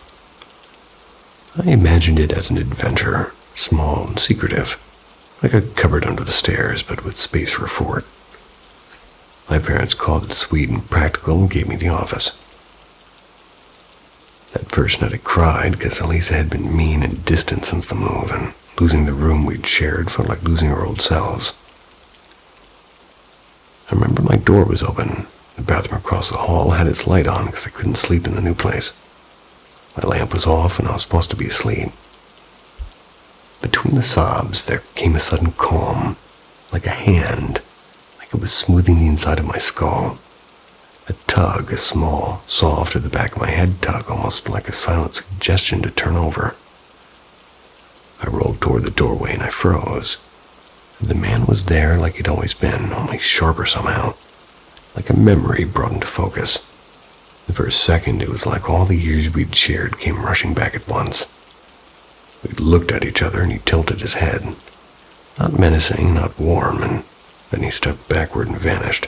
I imagined it as an adventure, small and secretive, like a cupboard under the stairs, but with space for a fort. My parents called it sweet and practical and gave me the office. That first night I cried because Elisa had been mean and distant since the move, and losing the room we'd shared felt like losing our old selves. I remember my door was open. The bathroom across the hall had its light on because I couldn't sleep in the new place. My lamp was off and I was supposed to be asleep. Between the sobs, there came a sudden calm, like a hand, like it was smoothing the inside of my skull. A tug, a small, soft at the back of my head tug, almost like a silent suggestion to turn over. I rolled toward the doorway and I froze. The man was there like he'd always been, only sharper somehow, like a memory brought into focus. For a second, it was like all the years we'd shared came rushing back at once. We looked at each other and he tilted his head, not menacing, not warm, and then he stepped backward and vanished.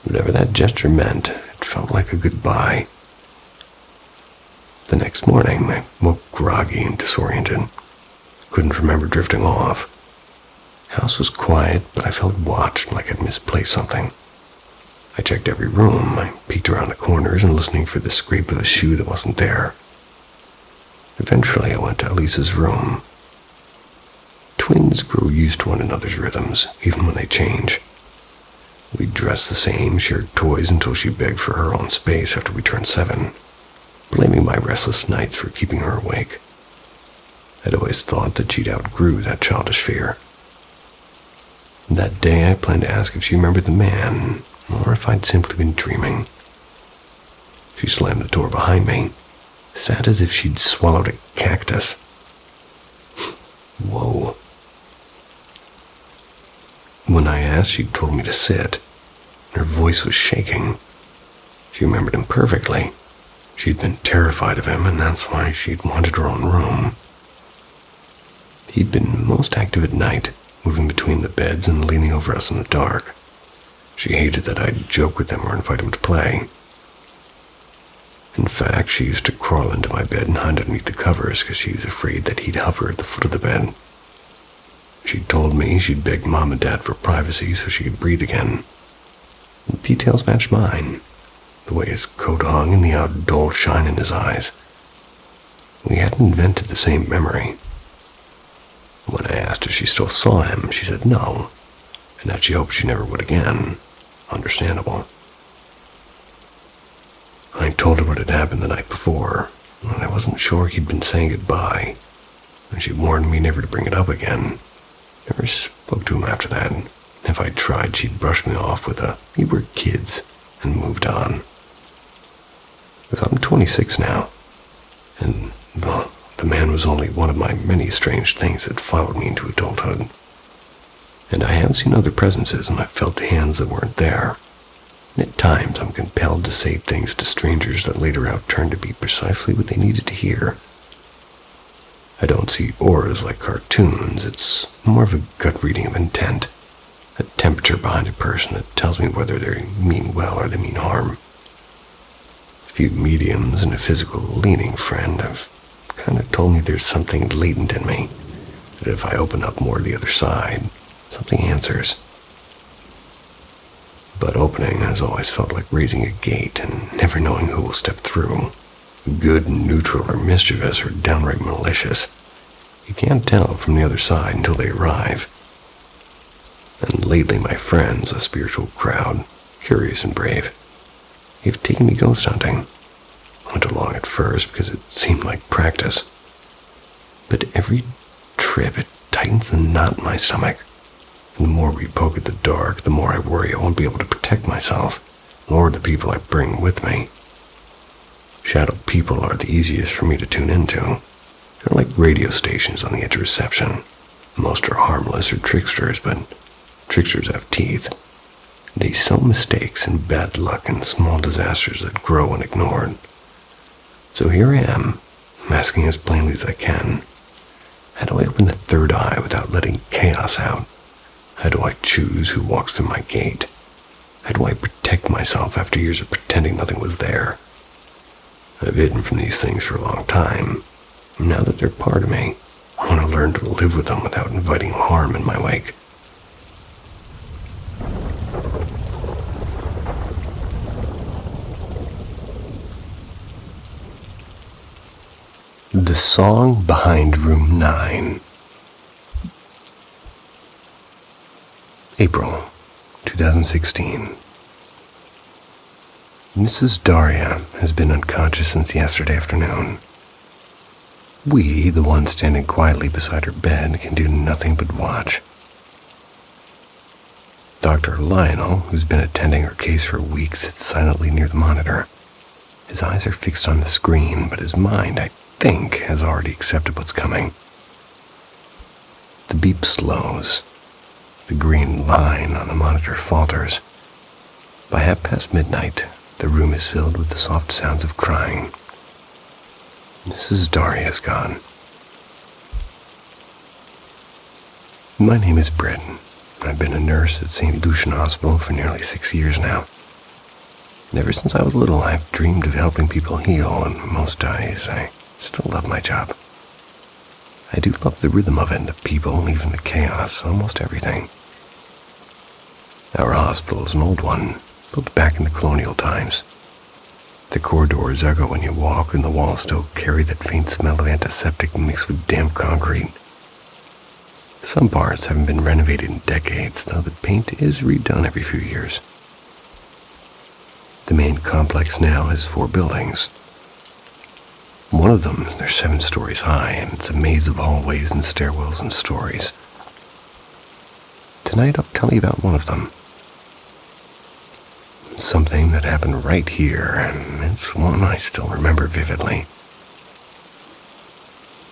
Whatever that gesture meant, it felt like a goodbye. The next morning, I woke groggy and disoriented. Couldn't remember drifting off. House was quiet, but I felt watched, like I'd misplaced something. I checked every room. I peeked around the corners and listening for the scrape of a shoe that wasn't there. Eventually, I went to Elisa's room. Twins grow used to one another's rhythms, even when they change. We dressed the same, shared toys until she begged for her own space after we turned 7, blaming my restless nights for keeping her awake. I'd always thought that she'd outgrew that childish fear. That day, I planned to ask if she remembered the man, or if I'd simply been dreaming. She slammed the door behind me, sat as if she'd swallowed a cactus. Whoa. When I asked, she told me to sit. Her voice was shaking. She remembered him perfectly. She'd been terrified of him, and that's why she'd wanted her own room. He'd been most active at night, moving between the beds and leaning over us in the dark. She hated that I'd joke with him or invite him to play. In fact, she used to crawl into my bed and hide underneath the covers because she was afraid that he'd hover at the foot of the bed. She told me she'd begged Mom and Dad for privacy so she could breathe again. The details matched mine, the way his coat hung and the odd dull shine in his eyes. We hadn't invented the same memory. When I asked if she still saw him, she said no, and that she hoped she never would again. Understandable. I told her what had happened the night before, and I wasn't sure he'd been saying goodbye, and she warned me never to bring it up again. Never spoke to him after that. If I tried, she'd brush me off with a, "We were kids," and moved on. Because I'm 26 now, and Well, the man was only one of my many strange things that followed me into adulthood. And I have seen other presences, and I've felt hands that weren't there. And at times I'm compelled to say things to strangers that later out turned to be precisely what they needed to hear. I don't see auras like cartoons. It's more of a gut reading of intent, a temperature behind a person that tells me whether they mean well or they mean harm. A few mediums and a physical leaning friend have kind of told me there's something latent in me, that if I open up more to the other side, something answers. But opening has always felt like raising a gate and never knowing who will step through. Good, neutral, or mischievous, or downright malicious. You can't tell from the other side until they arrive. And lately my friends, a spiritual crowd, curious and brave, they've taken me ghost hunting. Went along at first because it seemed like practice. But every trip it tightens the knot in my stomach. And the more we poke at the dark, the more I worry I won't be able to protect myself, nor the people I bring with me. Shadow people are the easiest for me to tune into. They're like radio stations on the edge of reception. Most are harmless or tricksters, but tricksters have teeth. They sow mistakes and bad luck and small disasters that grow unignored. So here I am, asking as plainly as I can. How do I open the third eye without letting chaos out? How do I choose who walks through my gate? How do I protect myself after years of pretending nothing was there? I've hidden from these things for a long time. Now that they're part of me, I want to learn to live with them without inviting harm in my wake. The Song Behind Room 9. April 2016. Mrs. Daria has been unconscious since yesterday afternoon. We, the ones standing quietly beside her bed, can do nothing but watch. Dr. Lionel, who's been attending her case for weeks, sits silently near the monitor. His eyes are fixed on the screen, but his mind, I think, has already accepted what's coming. The beep slows. The green line on the monitor falters. By midnight, the room is filled with the soft sounds of crying. Mrs. Daria is gone. My name is Britt. I've been a nurse at St. Lucian Hospital for nearly 6 years now. And ever since I was little, I've dreamed of helping people heal, and most days I still love my job. I do love the rhythm of it, and the people, even the chaos, almost everything. Our hospital is an old one, built back in the colonial times. The corridors echo when you walk, and the walls still carry that faint smell of antiseptic mixed with damp concrete. Some parts haven't been renovated in decades, though the paint is redone every few years. The main complex now has 4 buildings. One of them, they're 7 stories high, and it's a maze of hallways and stairwells and stories. Tonight I'll tell you about one of them. Something that happened right here, and it's one I still remember vividly.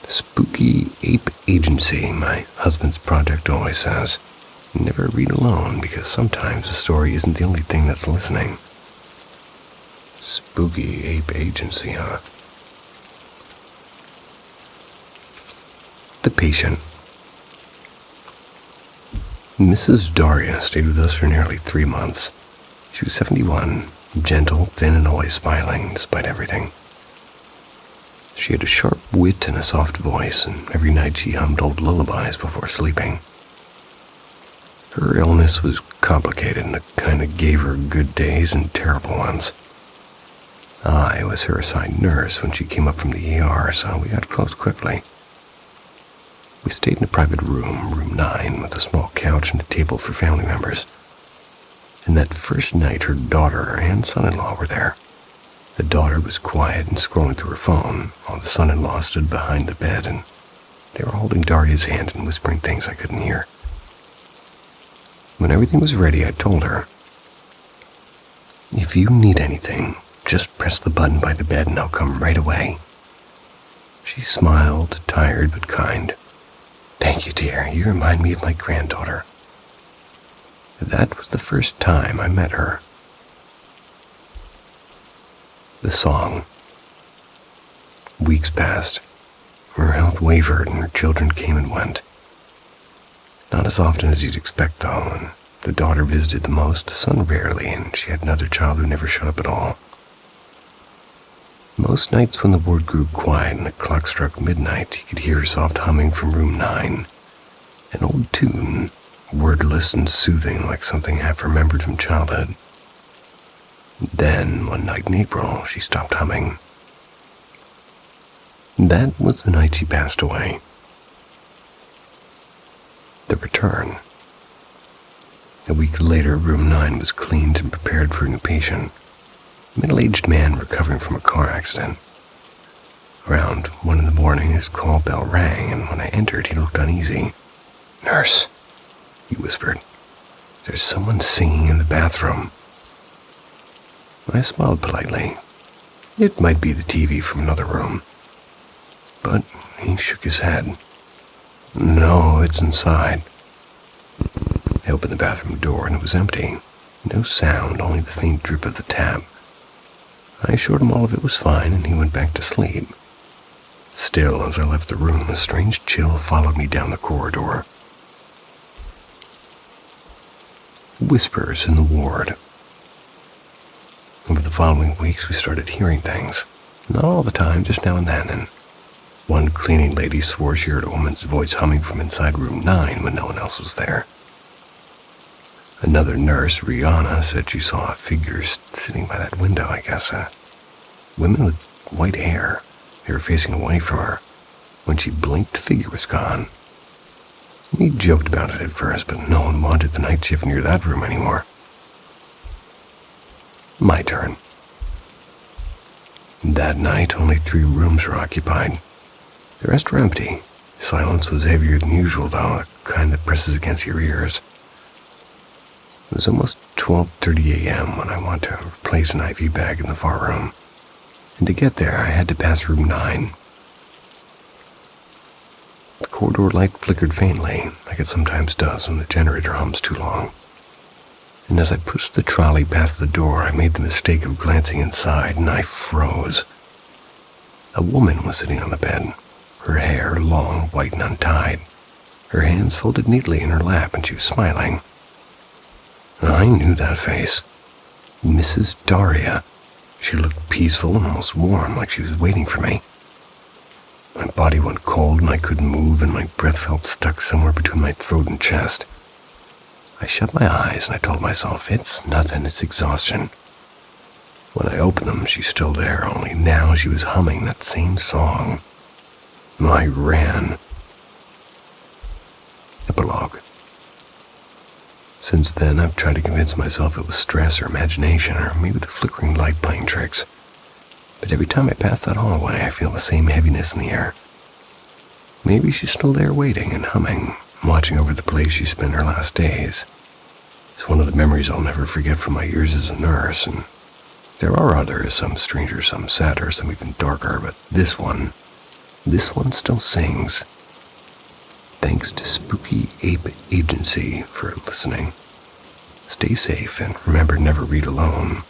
Spooky Ape Agency, my husband's project always says. Never read alone, because sometimes the story isn't the only thing that's listening. Spooky Ape Agency, huh? The patient. Mrs. Daria stayed with us for nearly 3 months. She was 71, gentle, thin, and always smiling, despite everything. She had a sharp wit and a soft voice, and every night she hummed old lullabies before sleeping. Her illness was complicated, and the kind that gave her good days and terrible ones. I was her assigned nurse when she came up from the ER, so we got close quickly. We stayed in a private room, room 9, with a small couch and a table for family members. And that first night, her daughter and son-in-law were there. The daughter was quiet and scrolling through her phone, while the son-in-law stood behind the bed, and they were holding Daria's hand and whispering things I couldn't hear. When everything was ready, I told her, "If you need anything, just press the button by the bed and I'll come right away." She smiled, tired but kind. "Thank you, dear. You remind me of my granddaughter." That was the first time I met her. The song. Weeks passed. Her health wavered and her children came and went. Not as often as you'd expect, though. When the daughter visited the most, the son rarely, and she had another child who never shut up at all. Most nights when the ward grew quiet and the clock struck midnight, you could hear her soft humming from room 9. An old tune, wordless and soothing like something half-remembered from childhood. Then, one night in April, she stopped humming. That was the night she passed away. The return. A week later, room 9 was cleaned and prepared for a new patient. A middle-aged man recovering from a car accident. Around 1 in the morning, his call bell rang, and when I entered, he looked uneasy. "Nurse," he whispered, "there's someone singing in the bathroom." I smiled politely. It might be the TV from another room. But he shook his head. "No, it's inside." I opened the bathroom door and it was empty. No sound, only the faint drip of the tap. I assured him all of it was fine and he went back to sleep. Still, as I left the room, a strange chill followed me down the corridor. Whispers in the ward. Over the following weeks, we started hearing things. Not all the time, just now and then, and one cleaning lady swore she heard a woman's voice humming from inside room 9 when no one else was there. Another nurse, Rihanna, said she saw a figure sitting by that window, I guess. Women with white hair. They were facing away from her. When she blinked, the figure was gone. We joked about it at first, but no one wanted the night shift near that room anymore. My turn. That night, only 3 rooms were occupied. The rest were empty. Silence was heavier than usual, though, the kind that presses against your ears. It was almost 12:30 a.m. when I wanted to replace an IV bag in the far room. And to get there, I had to pass room 9. The corridor light flickered faintly, like it sometimes does when the generator hums too long. And as I pushed the trolley past the door, I made the mistake of glancing inside, and I froze. A woman was sitting on the bed, her hair long, white, and untied, her hands folded neatly in her lap, and she was smiling. I knew that face. Mrs. Daria. She looked peaceful and almost warm, like she was waiting for me. My body went cold and I couldn't move, and my breath felt stuck somewhere between my throat and chest. I shut my eyes and I told myself, it's nothing, it's exhaustion. When I opened them, she's still there, only now she was humming that same song. I ran. Epilogue. Since then, I've tried to convince myself it was stress or imagination, or maybe the flickering light playing tricks. But every time I pass that hallway, I feel the same heaviness in the air. Maybe she's still there waiting and humming, watching over the place she spent her last days. It's one of the memories I'll never forget from my years as a nurse, and there are others, some stranger, some sadder, some even darker, but this one still sings. Thanks to Spooky Ape Agency for listening. Stay safe and remember, never read alone.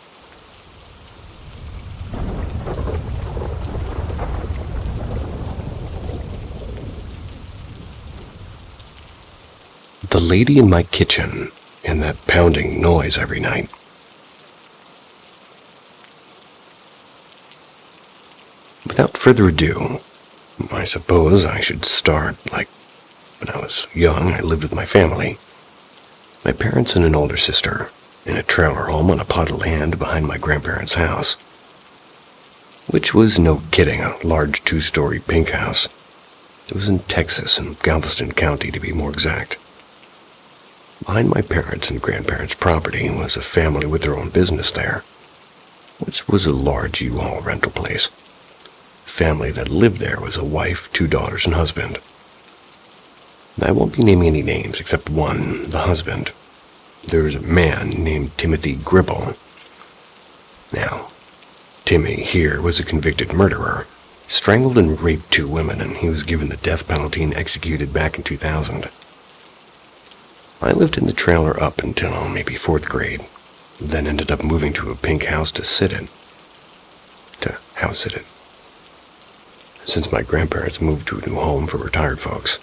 The lady in my kitchen and that pounding noise every night. Without further ado, I suppose I should start like when I was young. I lived with my family. My parents and an older sister in a trailer home on a plot of land behind my grandparents' house, which was, no kidding, a large 2-story pink house. It was in Texas, in Galveston County to be more exact. Behind my parents' and grandparents' property was a family with their own business there, which was a large U-Haul rental place. The family that lived there was a wife, 2 daughters, and husband. I won't be naming any names except one, the husband. There was a man named Timothy Gribble. Now, Timmy here was a convicted murderer, strangled and raped 2 women, and he was given the death penalty and executed back in 2000. I lived in the trailer up until maybe 4th grade, then ended up moving to a pink house to house sit it, since my grandparents moved to a new home for retired folks.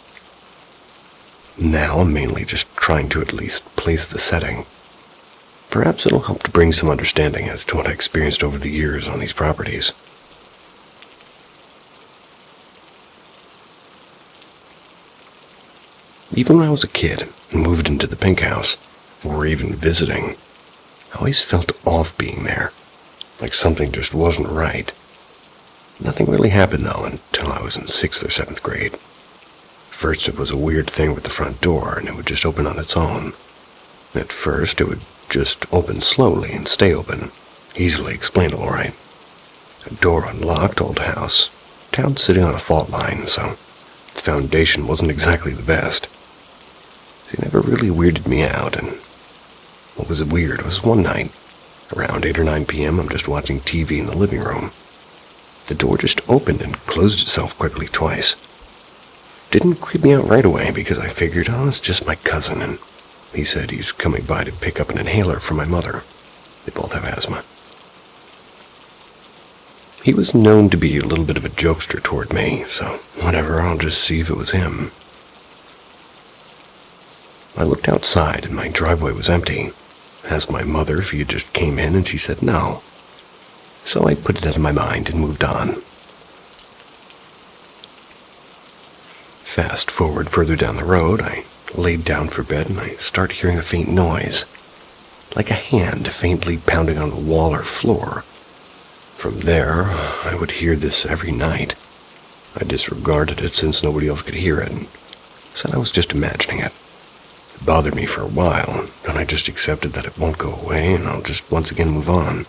Now I'm mainly just trying to at least place the setting. Perhaps it'll help to bring some understanding as to what I experienced over the years on these properties. Even when I was a kid and moved into the pink house, or even visiting, I always felt off being there, like something just wasn't right. Nothing really happened though until I was in 6th or 7th grade. First it was a weird thing with the front door, and it would just open on its own. At first it would just open slowly and stay open, easily explainable, right? A door unlocked, old house, town sitting on a fault line, so the foundation wasn't exactly the best. It never really weirded me out, and what was weird was one night, around 8 or 9 p.m., I'm just watching TV in the living room. The door just opened and closed itself quickly twice. Didn't creep me out right away because I figured, it's just my cousin, and he said he's coming by to pick up an inhaler for my mother. They both have asthma. He was known to be a little bit of a jokester toward me, so whatever, I'll just see if it was him. I looked outside and my driveway was empty. Asked my mother if he had just came in, and she said no. So I put it out of my mind and moved on. Fast forward further down the road, I laid down for bed and I started hearing a faint noise, like a hand faintly pounding on the wall or floor. From there, I would hear this every night. I disregarded it since nobody else could hear it and said I was just imagining it. It bothered me for a while, and I just accepted that it won't go away and I'll just once again move on.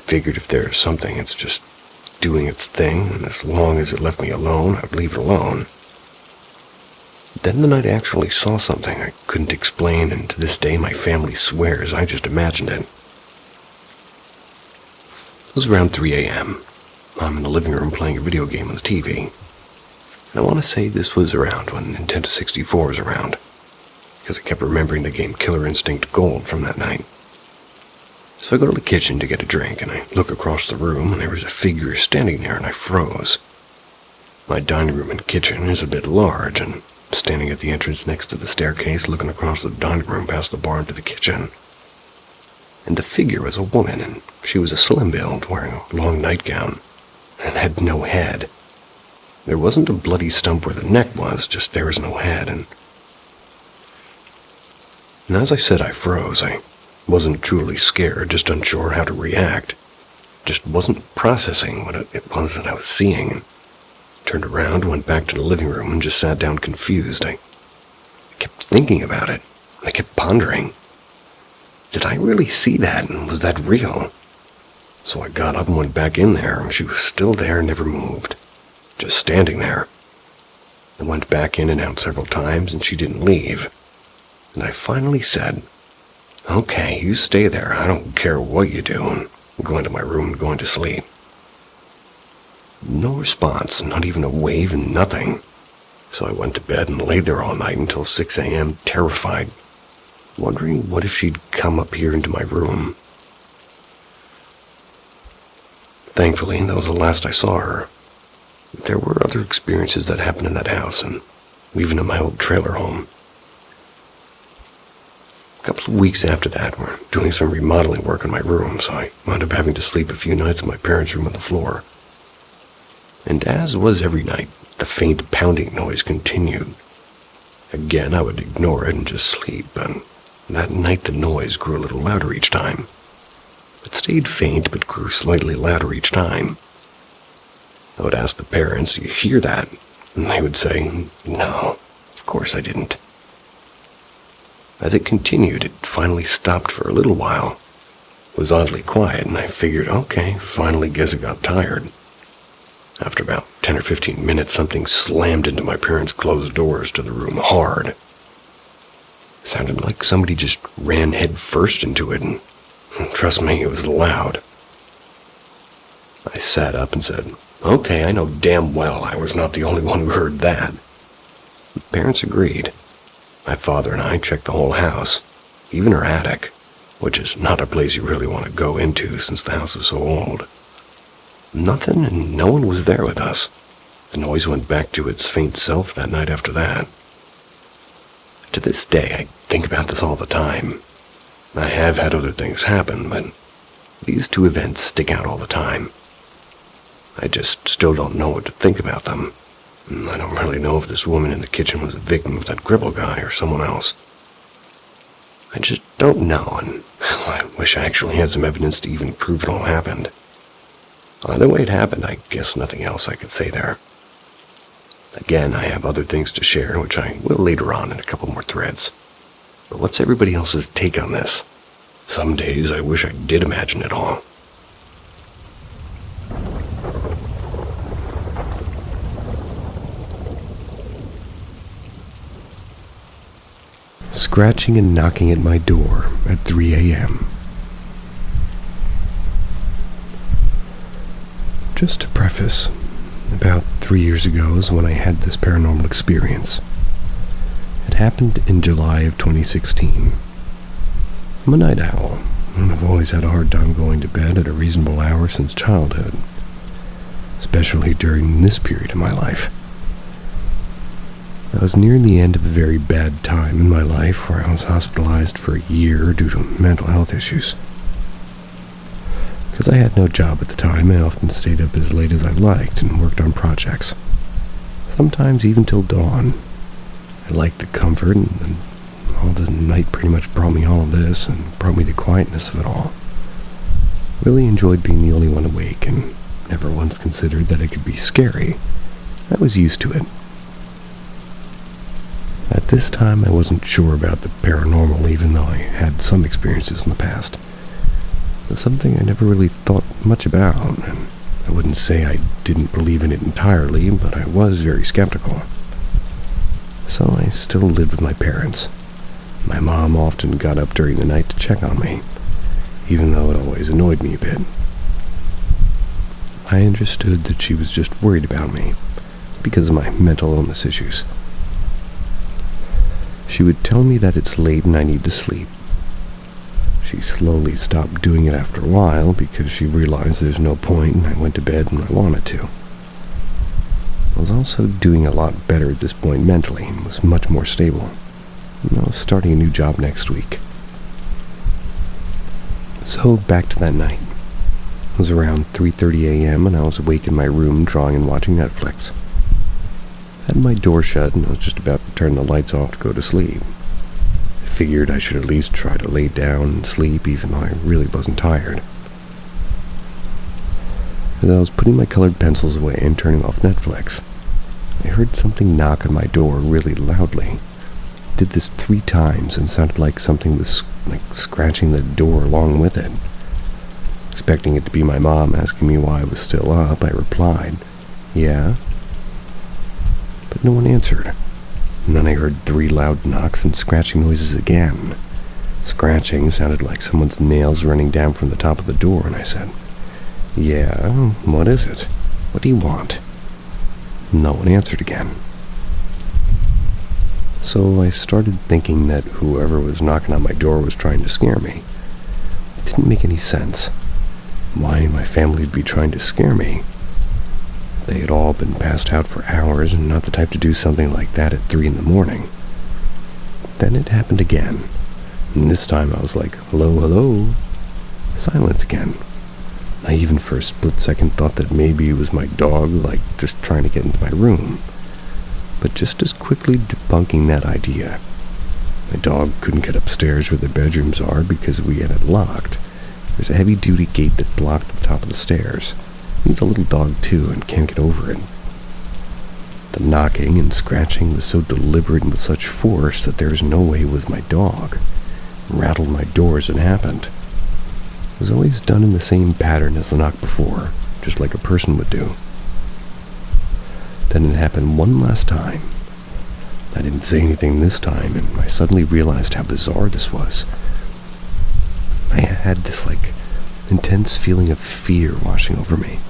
Figured if there's something, it's just doing its thing, and as long as it left me alone, I'd leave it alone. Then the night I actually saw something I couldn't explain, and to this day my family swears I just imagined it. It was around 3 a.m. I'm in the living room playing a video game on the TV. And I want to say this was around when Nintendo 64 was around, because I kept remembering the game Killer Instinct Gold from that night. So I go to the kitchen to get a drink, and I look across the room, and there was a figure standing there, and I froze. My dining room and kitchen is a bit large, and I'm standing at the entrance next to the staircase, looking across the dining room past the bar into the kitchen. And the figure was a woman, and she was a slim build, wearing a long nightgown, and had no head. There wasn't a bloody stump where the neck was, just there was no head, and as I said, I froze. I wasn't truly scared, just unsure how to react. Just wasn't processing what it was that I was seeing. Turned around, went back to the living room, and just sat down confused. I kept thinking about it. I kept pondering. Did I really see that, and was that real? So I got up and went back in there, and she was still there, never moved. Just standing there. I went back in and out several times, and she didn't leave. And I finally said, "Okay, you stay there. I don't care what you do." And I'm going to my room and going to sleep. No response, not even a wave and nothing. So I went to bed and laid there all night until 6 a.m., terrified, wondering what if she'd come up here into my room. Thankfully, that was the last I saw her. There were other experiences that happened in that house, and even in my old trailer home. A couple of weeks after that, we're doing some remodeling work in my room, so I wound up having to sleep a few nights in my parents' room on the floor. And as was every night, the faint pounding noise continued. Again, I would ignore it and just sleep, and that night the noise grew a little louder each time. It stayed faint, but grew slightly louder each time. I would ask the parents, "You hear that?" And they would say, "No, of course I didn't." As it continued, it finally stopped for a little while. It was oddly quiet, and I figured, okay, finally guess it got tired. After about 10 or 15 minutes, something slammed into my parents' closed doors to the room hard. It sounded like somebody just ran head first into it, and trust me, it was loud. I sat up and said, Okay, I know damn well I was not the only one who heard that. The parents agreed. My father and I checked the whole house, even her attic, which is not a place you really want to go into since the house is so old. Nothing and no one was there with us. The noise went back to its faint self that night after that. To this day, I think about this all the time. I have had other things happen, but these two events stick out all the time. I just still don't know what to think about them. I don't really know if this woman in the kitchen was a victim of that Gribble guy or someone else. I just don't know, and I wish I actually had some evidence to even prove it all happened. Either way it happened, I guess nothing else I could say there. Again, I have other things to share, which I will later on in a couple more threads. But what's everybody else's take on this? Some days I wish I did imagine it all. Scratching and knocking at my door at 3 a.m. Just to preface, about 3 years ago is when I had this paranormal experience. It happened in July of 2016. I'm a night owl, and I've always had a hard time going to bed at a reasonable hour since childhood, especially during this period of my life. I was nearing the end of a very bad time in my life where I was hospitalized for a year due to mental health issues. Because I had no job at the time, I often stayed up as late as I liked and worked on projects, sometimes even till dawn. I liked the comfort, and all the night pretty much brought me all of this and brought me the quietness of it all. Really enjoyed being the only one awake and never once considered that it could be scary. I was used to it. At this time, I wasn't sure about the paranormal, even though I had some experiences in the past. It's something I never really thought much about, and I wouldn't say I didn't believe in it entirely, but I was very skeptical. So I still lived with my parents. My mom often got up during the night to check on me, even though it always annoyed me a bit. I understood that she was just worried about me because of my mental illness issues. She would tell me that it's late and I need to sleep. She slowly stopped doing it after a while because she realized there's no point and I went to bed when I wanted to. I was also doing a lot better at this point mentally and was much more stable. I was starting a new job next week. So back to that night. It was around 3:30 a.m. and I was awake in my room drawing and watching Netflix. I had my door shut and I was just about to turn the lights off to go to sleep. I figured I should at least try to lay down and sleep even though I really wasn't tired. As I was putting my colored pencils away and turning off Netflix, I heard something knock on my door really loudly. It did this 3 times and sounded like something was scratching the door along with it. Expecting it to be my mom asking me why I was still up, I replied, "Yeah?" But no one answered. And then I heard 3 loud knocks and scratching noises again. Scratching sounded like someone's nails running down from the top of the door, and I said, "Yeah, what is it? What do you want?" No one answered again. So I started thinking that whoever was knocking on my door was trying to scare me. It didn't make any sense. Why my family would be trying to scare me? They had all been passed out for hours and not the type to do something like that at 3 in the morning. Then it happened again, and this time I was like, "Hello, hello." Silence again. I even for a split second thought that maybe it was my dog, just trying to get into my room. But just as quickly debunking that idea. My dog couldn't get upstairs where the bedrooms are because we had it locked. There's a heavy-duty gate that blocked the top of the stairs. He's a little dog too and can't get over it. The knocking and scratching was so deliberate and with such force that there was no way it was my dog. It rattled my door as it happened. It was always done in the same pattern as the knock before, just like a person would do. Then it happened one last time. I didn't say anything this time, and I suddenly realized how bizarre this was. I had this intense feeling of fear washing over me.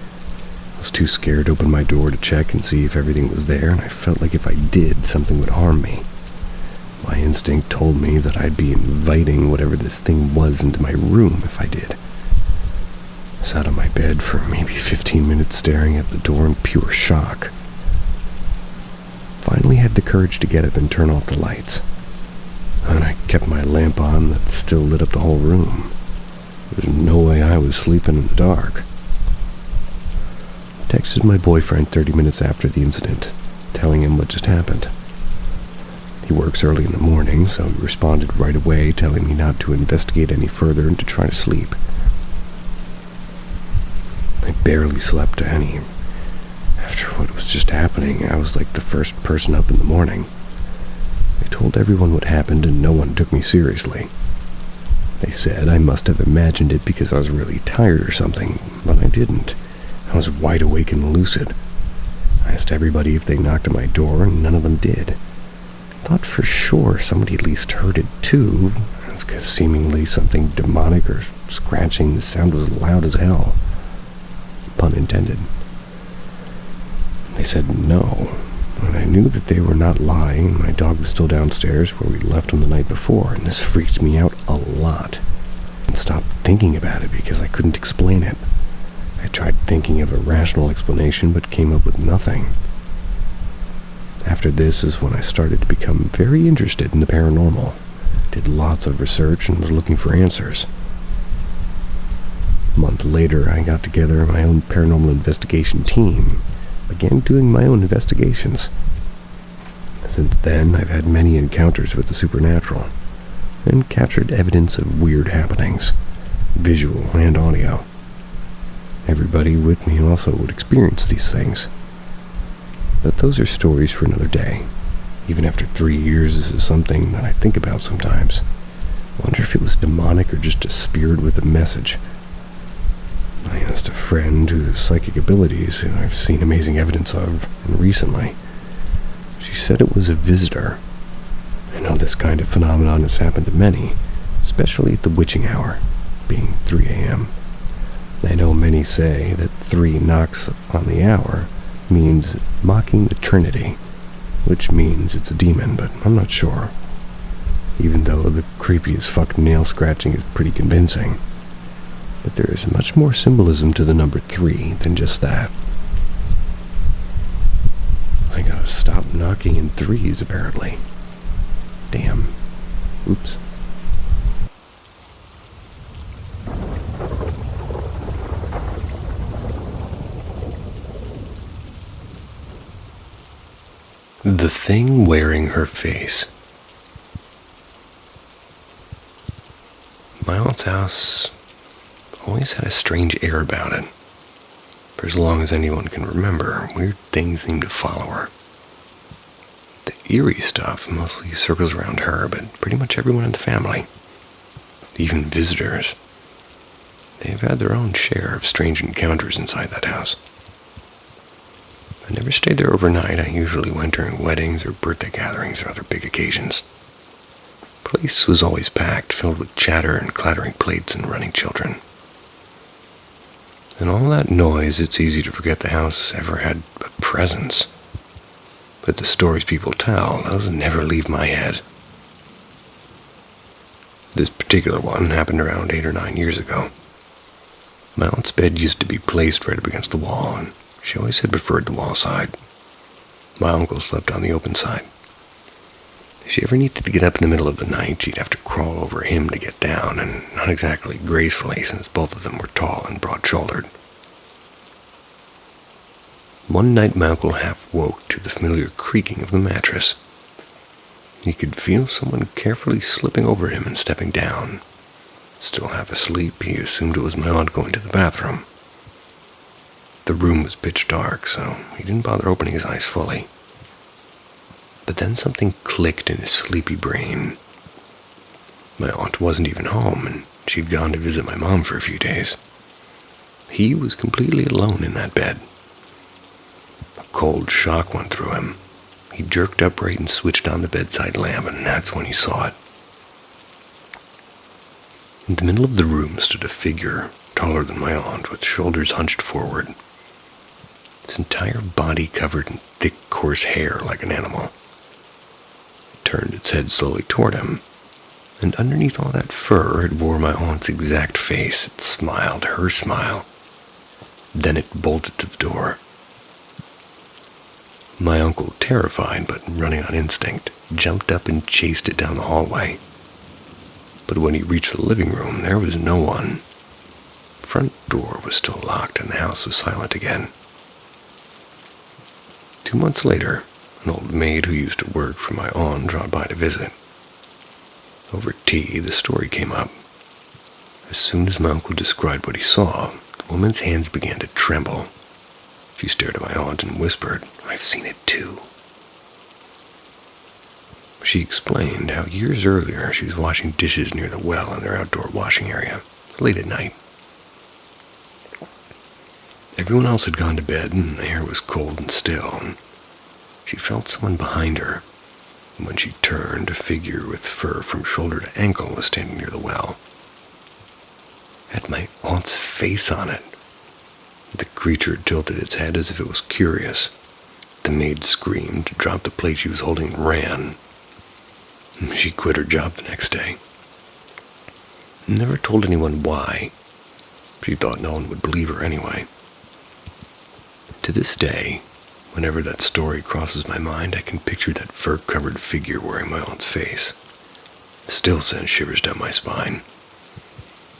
I was too scared to open my door to check and see if everything was there, and I felt like if I did, something would harm me. My instinct told me that I'd be inviting whatever this thing was into my room if I did. I sat on my bed for maybe 15 minutes staring at the door in pure shock. Finally had the courage to get up and turn off the lights. And I kept my lamp on that still lit up the whole room. There's no way I was sleeping in the dark. I texted my boyfriend 30 minutes after the incident, telling him what just happened. He works early in the morning, so he responded right away, telling me not to investigate any further and to try to sleep. I barely slept any. After what was just happening, I was like the first person up in the morning. I told everyone what happened and no one took me seriously. They said I must have imagined it because I was really tired or something, but I didn't. I was wide awake and lucid. I asked everybody if they knocked on my door and none of them did. I thought for sure somebody at least heard it too. That's because seemingly something demonic or scratching, the sound was loud as hell. Pun intended. They said no, and I knew that they were not lying. My dog was still downstairs where we left him the night before, and this freaked me out a lot. I stopped thinking about it because I couldn't explain it. I tried thinking of a rational explanation, but came up with nothing. After this is when I started to become very interested in the paranormal. Did lots of research and was looking for answers. A month later, I got together my own paranormal investigation team, began doing my own investigations. Since then, I've had many encounters with the supernatural, and captured evidence of weird happenings, visual and audio. Everybody with me also would experience these things. But those are stories for another day. Even after 3 years, this is something that I think about sometimes. I wonder if it was demonic or just a spirit with a message. I asked a friend who has psychic abilities, who I've seen amazing evidence of recently. She said it was a visitor. I know this kind of phenomenon has happened to many, especially at the witching hour, being 3 a.m. I know many say that 3 knocks on the hour means mocking the Trinity, which means it's a demon, but I'm not sure. Even though the creepy as fuck nail scratching is pretty convincing. But there is much more symbolism to the number 3 than just that. I gotta stop knocking in 3s, apparently. Damn. Oops. The thing wearing her face. My aunt's house always had a strange air about it. For as long as anyone can remember, weird things seem to follow her. The eerie stuff mostly circles around her, but pretty much everyone in the family. Even visitors. They've had their own share of strange encounters inside that house. I never stayed there overnight. I usually went during weddings or birthday gatherings or other big occasions. The place was always packed, filled with chatter and clattering plates and running children. In all that noise, it's easy to forget the house ever had a presence. But the stories people tell, those never leave my head. This particular one happened around 8 or 9 years ago. My aunt's bed used to be placed right up against the wall, and she always had preferred the wall side. My uncle slept on the open side. If she ever needed to get up in the middle of the night, she'd have to crawl over him to get down, and not exactly gracefully, since both of them were tall and broad-shouldered. One night my uncle half woke to the familiar creaking of the mattress. He could feel someone carefully slipping over him and stepping down. Still half asleep, he assumed it was my aunt going to the bathroom. The room was pitch dark, so he didn't bother opening his eyes fully. But then something clicked in his sleepy brain. My aunt wasn't even home, and she'd gone to visit my mom for a few days. He was completely alone in that bed. A cold shock went through him. He jerked upright and switched on the bedside lamp, and that's when he saw it. In the middle of the room stood a figure, taller than my aunt, with shoulders hunched forward. its entire body covered in thick, coarse hair like an animal. It turned its head slowly toward him, and underneath all that fur it wore my aunt's exact face. It smiled, her smile. Then it bolted to the door. My uncle, terrified but running on instinct, jumped up and chased it down the hallway. But when he reached the living room, there was no one. The front door was still locked and the house was silent again. 2 months later, an old maid who used to work for my aunt dropped by to visit. Over tea, the story came up. As soon as my uncle described what he saw, the woman's hands began to tremble. She stared at my aunt and whispered, "I've seen it too." She explained how years earlier she was washing dishes near the well in their outdoor washing area, late at night. Everyone else had gone to bed and the air was cold and still, and she felt someone behind her. And when she turned, a figure with fur from shoulder to ankle was standing near the well. It had my aunt's face on it. The creature tilted its head as if it was curious. The maid screamed, dropped the plate she was holding, and ran. She quit her job the next day. Never told anyone why. She thought no one would believe her anyway. To this day, whenever that story crosses my mind, I can picture that fur-covered figure wearing my aunt's face. It still sends shivers down my spine.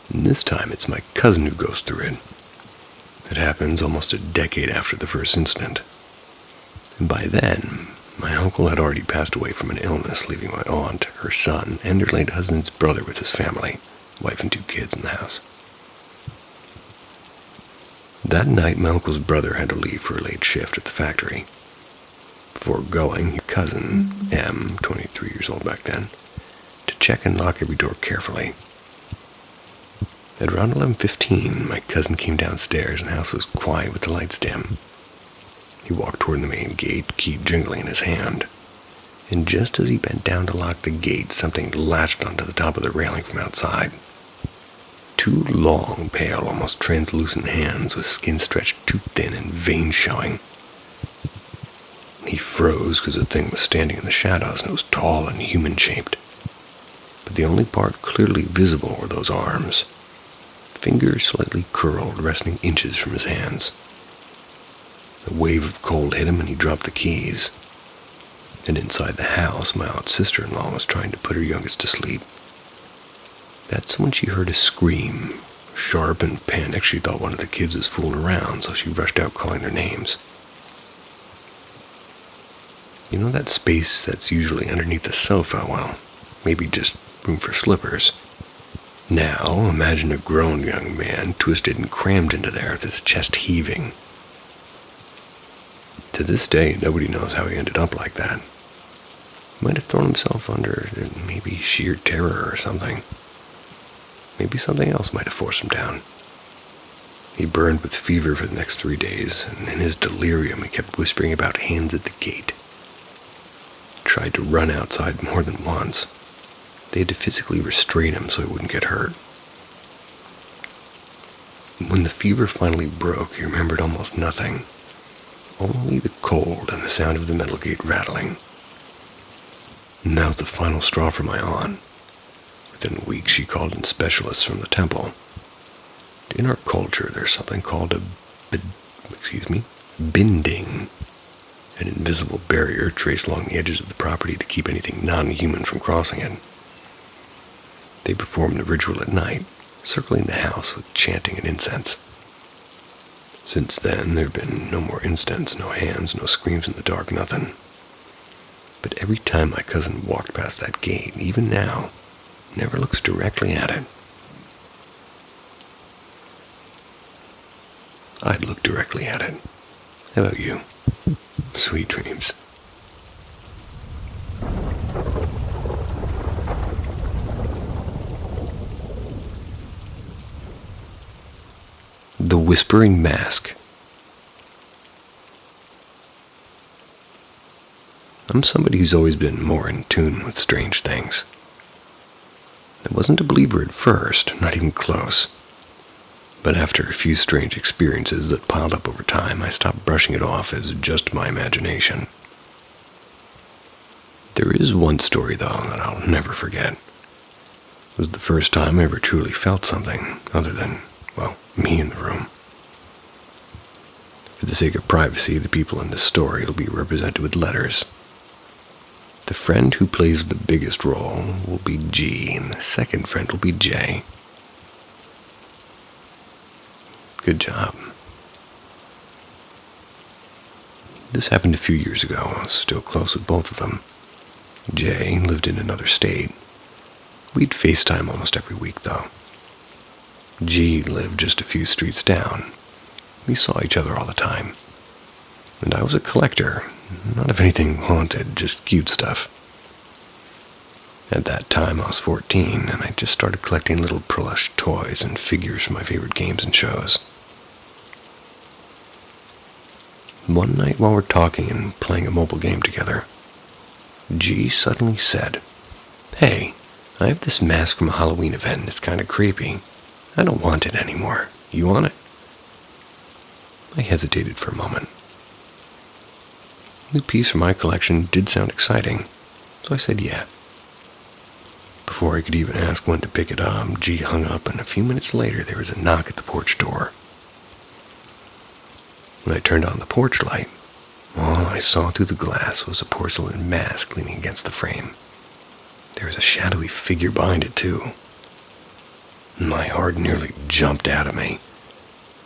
And this time it's my cousin who goes through it. It happens almost a decade after the first incident. And by then, my uncle had already passed away from an illness, leaving my aunt, her son, and her late husband's brother with his family, wife and 2 kids in the house. That night, my uncle's brother had to leave for a late shift at the factory. Before going, his cousin, M, 23 years old back then, to check and lock every door carefully. At around 11:15, my cousin came downstairs and the house was quiet with the lights dim. He walked toward the main gate, key jingling in his hand. And just as he bent down to lock the gate, something latched onto the top of the railing from outside. 2 long, pale, almost translucent hands with skin stretched too thin and veins showing. He froze because the thing was standing in the shadows and it was tall and human-shaped. But the only part clearly visible were those arms. Fingers slightly curled, resting inches from his hands. A wave of cold hit him and he dropped the keys. And inside the house, my aunt's sister-in-law was trying to put her youngest to sleep. That's when she heard a scream. Sharp and panicked, she thought one of the kids was fooling around, so she rushed out calling their names. You know that space that's usually underneath the sofa? Well, maybe just room for slippers. Now, imagine a grown young man twisted and crammed into there with his chest heaving. To this day, nobody knows how he ended up like that. He might have thrown himself under maybe sheer terror or something. Maybe something else might have forced him down. He burned with fever for the next 3 days, and in his delirium he kept whispering about hands at the gate. He tried to run outside more than once. They had to physically restrain him so he wouldn't get hurt. When the fever finally broke, he remembered almost nothing. Only the cold and the sound of the metal gate rattling. And that was the final straw for my aunt. Within weeks, she called in specialists from the temple. In our culture, there's something called a binding, an invisible barrier traced along the edges of the property to keep anything non-human from crossing it. They perform the ritual at night, circling the house with chanting and incense. Since then, there have been no more incidents, no hands, no screams in the dark, nothing. But every time my cousin walked past that gate, even now, never looks directly at it. I'd look directly at it. How about you? Sweet dreams. The Whispering Mask. I'm somebody who's always been more in tune with strange things. I wasn't a believer at first, not even close. But after a few strange experiences that piled up over time, I stopped brushing it off as just my imagination. There is one story, though, that I'll never forget. It was the first time I ever truly felt something other than, well, me in the room. For the sake of privacy, the people in this story will be represented with letters. The friend who plays the biggest role will be G, and the second friend will be J. Good job. This happened a few years ago. I was still close with both of them. Jay lived in another state. We'd FaceTime almost every week, though. G lived just a few streets down. We saw each other all the time. And I was a collector, not of anything haunted, just cute stuff. At that time, I was 14, and I just started collecting little plush toys and figures from my favorite games and shows. One night while we're talking and playing a mobile game together, G suddenly said, "Hey, I have this mask from a Halloween event and it's kind of creepy. I don't want it anymore. You want it?" I hesitated for a moment. The piece from my collection did sound exciting, so I said yeah. Before I could even ask when to pick it up, G hung up, and a few minutes later there was a knock at the porch door. When I turned on the porch light, all I saw through the glass was a porcelain mask leaning against the frame. There was a shadowy figure behind it, too. My heart nearly jumped out of me.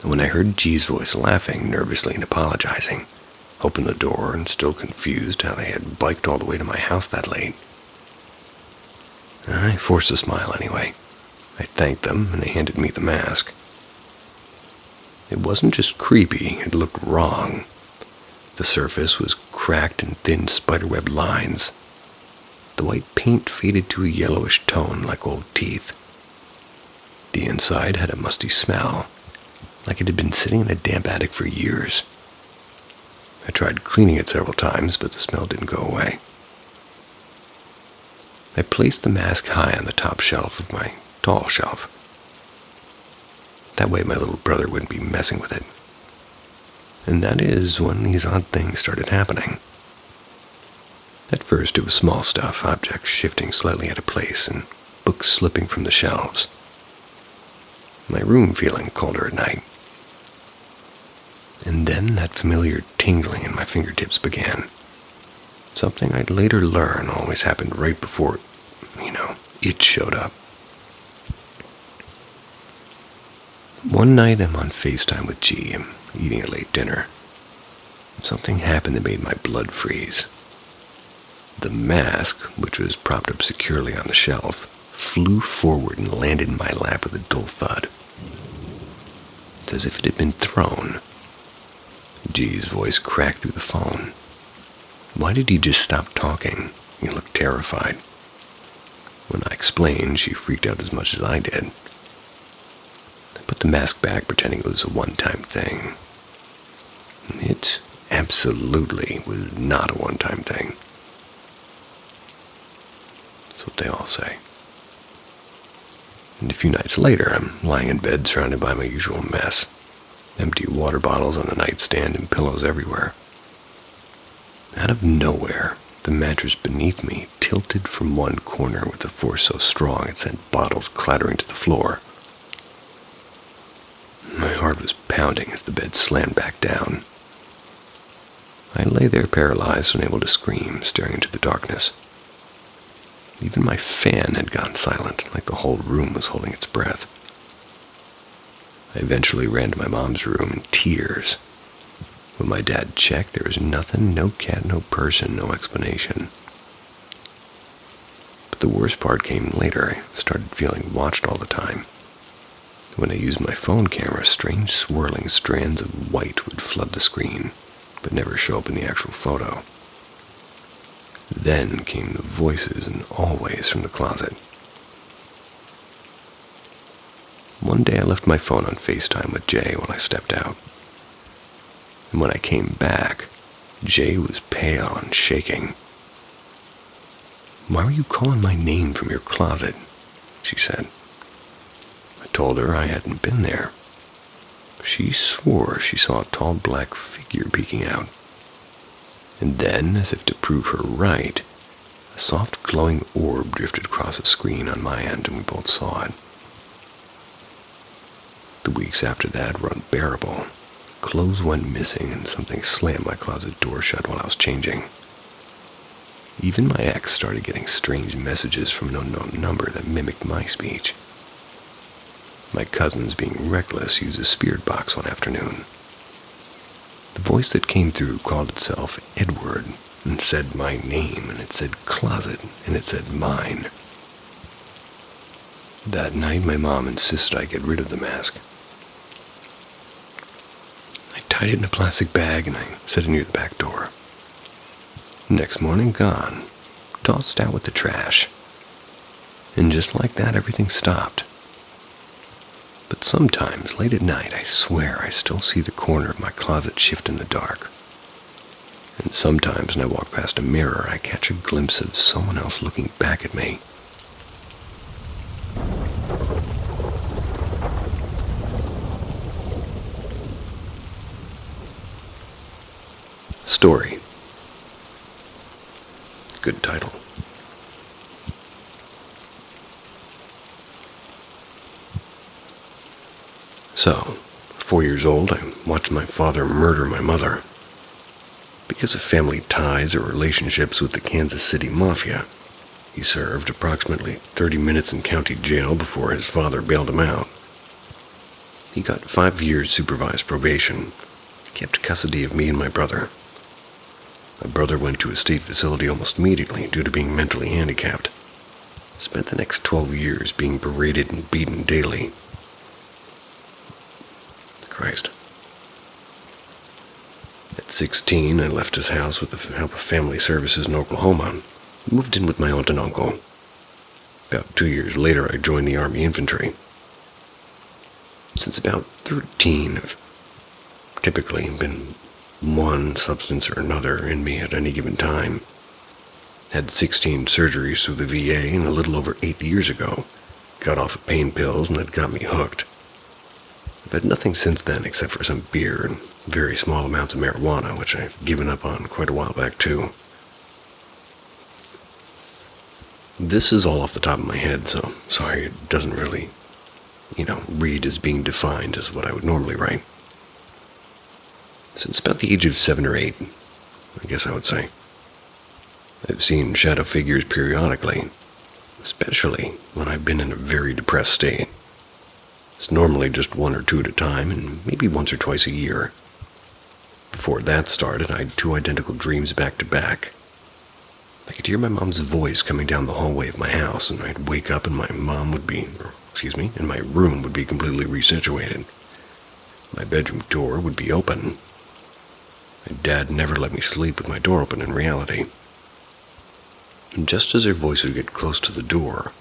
And when I heard G's voice laughing nervously and apologizing, opened the door and still confused how they had biked all the way to my house that late. I forced a smile anyway. I thanked them and they handed me the mask. It wasn't just creepy, it looked wrong. The surface was cracked in thin spiderweb lines. The white paint faded to a yellowish tone like old teeth. The inside had a musty smell, like it had been sitting in a damp attic for years. I tried cleaning it several times, but the smell didn't go away. I placed the mask high on the top shelf of my tall shelf. That way my little brother wouldn't be messing with it. And that is when these odd things started happening. At first it was small stuff, objects shifting slightly out of place, and books slipping from the shelves. My room feeling colder at night. And then that familiar tingling in my fingertips began. Something I'd later learn always happened right before, it showed up. One night I'm on FaceTime with G. I'm eating a late dinner. Something happened that made my blood freeze. The mask, which was propped up securely on the shelf, flew forward and landed in my lap with a dull thud. It's as if it had been thrown. G's voice cracked through the phone. Why did he just stop talking? He looked terrified. When I explained, she freaked out as much as I did. I put the mask back, pretending it was a one-time thing. It absolutely was not a one-time thing. That's what they all say. And a few nights later, I'm lying in bed surrounded by my usual mess. Empty water bottles on the nightstand and pillows everywhere. Out of nowhere, the mattress beneath me tilted from one corner with a force so strong it sent bottles clattering to the floor. My heart was pounding as the bed slammed back down. I lay there paralyzed, unable to scream, staring into the darkness. Even my fan had gone silent, like the whole room was holding its breath. I eventually ran to my mom's room in tears. When my dad checked, there was nothing, no cat, no person, no explanation. But the worst part came later. I started feeling watched all the time. When I used my phone camera, strange swirling strands of white would flood the screen, but never show up in the actual photo. Then came the voices, and always from the closet. One day I left my phone on FaceTime with Jay while I stepped out. And when I came back, Jay was pale and shaking. "Why were you calling my name from your closet?" she said. I told her I hadn't been there. She swore she saw a tall black figure peeking out. And then, as if to prove her right, a soft glowing orb drifted across the screen on my end, and we both saw it. The weeks after that were unbearable. Clothes went missing, and something slammed my closet door shut while I was changing. Even my ex started getting strange messages from an unknown number that mimicked my speech. My cousins, being reckless, used a spirit box one afternoon. The voice that came through called itself Edward, and said my name, and it said closet, and it said mine. That night, my mom insisted I get rid of the mask. I tied it in a plastic bag, and I set it near the back door. Next morning, gone, tossed out with the trash. And just like that, everything stopped. But sometimes, late at night, I swear I still see the corner of my closet shift in the dark. And sometimes, when I walk past a mirror, I catch a glimpse of someone else looking back at me. Story. Good title. So, 4 years old, I watched my father murder my mother. Because of family ties or relationships with the Kansas City Mafia, he served approximately 30 minutes in county jail before his father bailed him out. He got 5 years supervised probation, kept custody of me and my brother. My brother went to a state facility almost immediately due to being mentally handicapped. Spent the next 12 years being berated and beaten daily. Christ. At 16, I left his house with the help of family services in Oklahoma. Moved in with my aunt and uncle. About 2 years later, I joined the Army Infantry. Since about 13, I've typically been one substance or another in me at any given time. Had 16 surgeries through the VA, and a little over 8 years ago, got off of pain pills, and that got me hooked. I've had nothing since then except for some beer and very small amounts of marijuana, which I've given up on quite a while back too. This is all off the top of my head, so sorry it doesn't really, read as being defined as what I would normally write. Since about the age of 7 or 8, I guess I would say, I've seen shadow figures periodically, especially when I've been in a very depressed state. It's normally just 1 or 2 at a time, and maybe once or twice a year. Before that started, I had 2 identical dreams back to back. I could hear my mom's voice coming down the hallway of my house, and I'd wake up and my room would be completely resituated. My bedroom door would be open. My dad never let me sleep with my door open in reality. And just as her voice would get close to the door,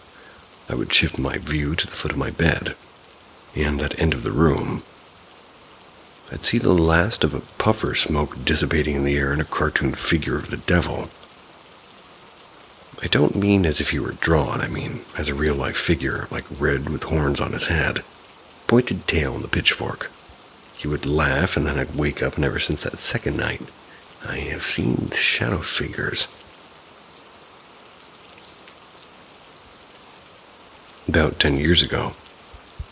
I would shift my view to the foot of my bed, and that end of the room. I'd see the last of a puffer smoke dissipating in the air and a cartoon figure of the devil. I don't mean as if he were drawn, I mean as a real-life figure, like red with horns on his head, pointed tail and the pitchfork. He would laugh, and then I'd wake up, and ever since that second night, I have seen the shadow figures. About 10 years ago,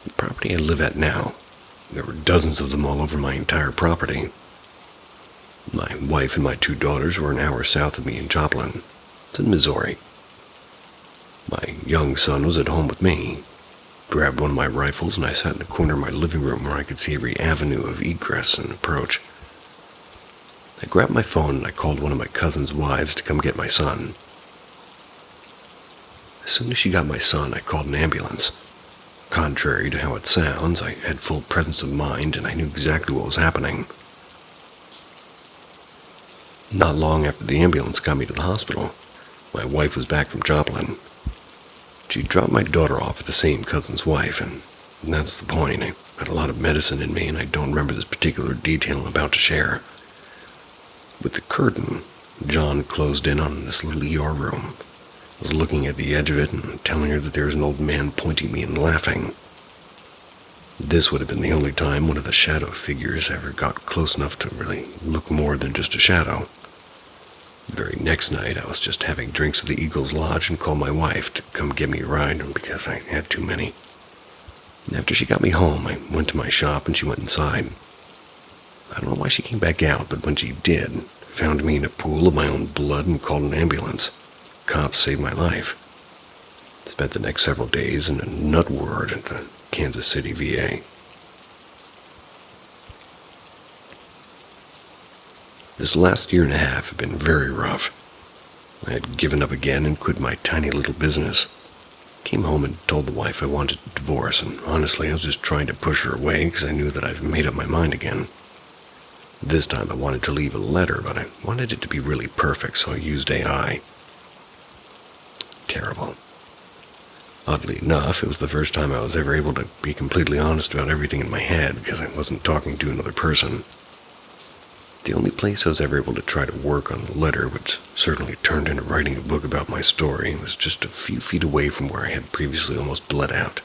the property I live at now, there were dozens of them all over my entire property. My wife and my 2 daughters were an hour south of me in Joplin. It's in Missouri. My young son was at home with me. Grabbed one of my rifles, and I sat in the corner of my living room where I could see every avenue of egress and approach. I grabbed my phone and I called one of my cousin's wives to come get my son. As soon as she got my son, I called an ambulance. Contrary to how it sounds, I had full presence of mind and I knew exactly what was happening. Not long after the ambulance got me to the hospital, my wife was back from Joplin. She dropped my daughter off at the same cousin's wife, and that's the point. I had a lot of medicine in me, and I don't remember this particular detail I'm about to share. With the curtain, John closed in on this little ER room. I was looking at the edge of it and telling her that there was an old man pointing me and laughing. This would have been the only time one of the shadow figures ever got close enough to really look more than just a shadow. The very next night, I was just having drinks at the Eagles Lodge and called my wife to come give me a ride because I had too many. And after she got me home, I went to my shop and she went inside. I don't know why she came back out, but when she did, found me in a pool of my own blood and called an ambulance. Cops saved my life. Spent the next several days in a nut ward at the Kansas City VA. This last year and a half had been very rough. I had given up again and quit my tiny little business. Came home and told the wife I wanted a divorce, and honestly, I was just trying to push her away because I knew that I've made up my mind again. This time I wanted to leave a letter, but I wanted it to be really perfect, so I used AI. Terrible. Oddly enough, it was the first time I was ever able to be completely honest about everything in my head because I wasn't talking to another person. The only place I was ever able to try to work on the letter, which certainly turned into writing a book about my story, was just a few feet away from where I had previously almost bled out.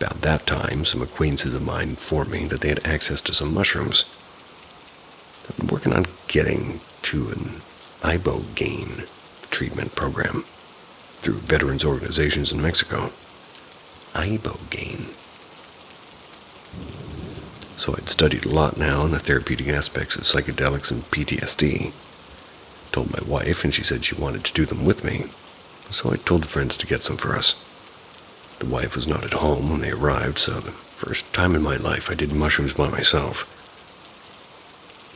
About that time, some acquaintances of mine informed me that they had access to some mushrooms. I've been working on getting to an ibogaine treatment program through veterans organizations in Mexico. Ibogaine. So I'd studied a lot now on the therapeutic aspects of psychedelics and PTSD. Told my wife, and she said she wanted to do them with me, so I told friends to get some for us. The wife was not at home when they arrived, so the first time in my life I did mushrooms by myself.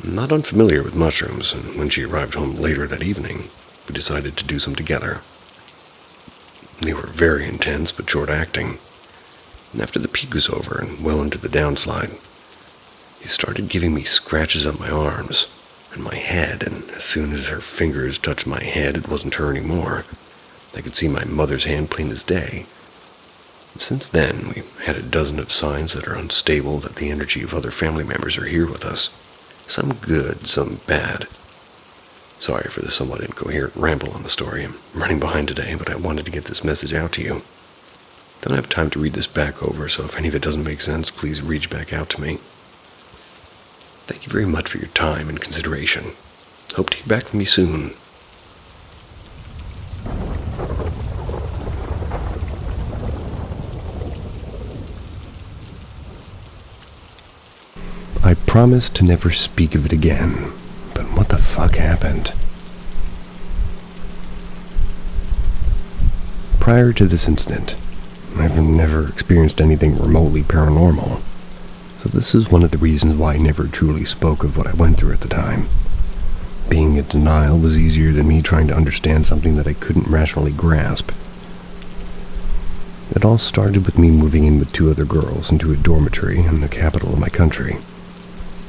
I'm not unfamiliar with mushrooms, and when she arrived home later that evening, we decided to do some together. They were very intense but short-acting, and after the peak was over and well into the downslide, he started giving me scratches on my arms and my head, and as soon as her fingers touched my head, it wasn't her anymore. I could see my mother's hand plain as day. And since then, we've had a dozen of signs that are unstable that the energy of other family members are here with us. Some good, some bad. Sorry for the somewhat incoherent ramble on the story. I'm running behind today, but I wanted to get this message out to you. Don't have time to read this back over, so if any of it doesn't make sense, please reach back out to me. Thank you very much for your time and consideration. Hope to hear back from you soon. I promised to never speak of it again, but what the fuck happened? Prior to this incident, I've never experienced anything remotely paranormal. So this is one of the reasons why I never truly spoke of what I went through at the time. Being in denial was easier than me trying to understand something that I couldn't rationally grasp. It all started with me moving in with 2 other girls into a dormitory in the capital of my country.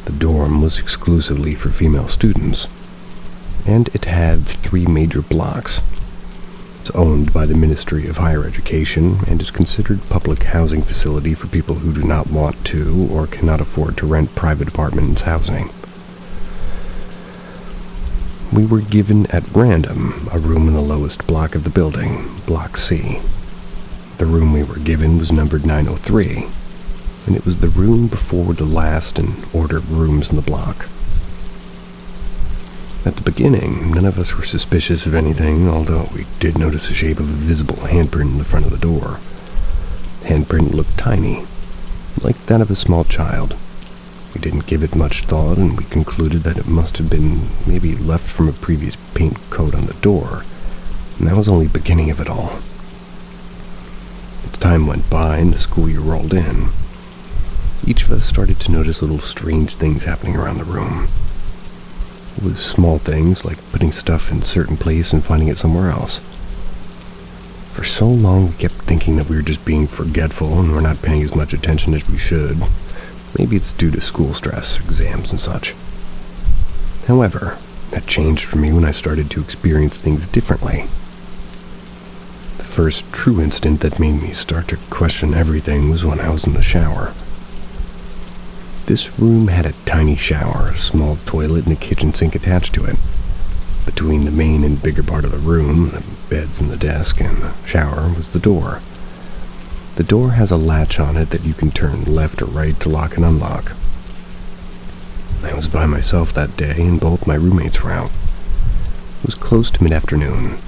The dorm was exclusively for female students, and it had 3 major blocks. It's owned by the Ministry of Higher Education and is considered a public housing facility for people who do not want to or cannot afford to rent private apartments housing. We were given at random a room in the lowest block of the building, Block C. The room we were given was numbered 903, and it was the room before the last in order of rooms in the block. At the beginning, none of us were suspicious of anything, although we did notice the shape of a visible handprint in the front of the door. The handprint looked tiny, like that of a small child. We didn't give it much thought, and we concluded that it must have been maybe left from a previous paint coat on the door, and that was only the beginning of it all. As time went by and the school year rolled in, each of us started to notice little strange things happening around the room. It was small things like putting stuff in a certain place and finding it somewhere else. For so long we kept thinking that we were just being forgetful and we're not paying as much attention as we should. Maybe it's due to school stress, exams and such. However, that changed for me when I started to experience things differently. The first true incident that made me start to question everything was when I was in the shower. This room had a tiny shower, a small toilet, and a kitchen sink attached to it. Between the main and bigger part of the room, the beds and the desk and the shower, was the door. The door has a latch on it that you can turn left or right to lock and unlock. I was by myself that day, and both my roommates were out. It was close to mid-afternoon.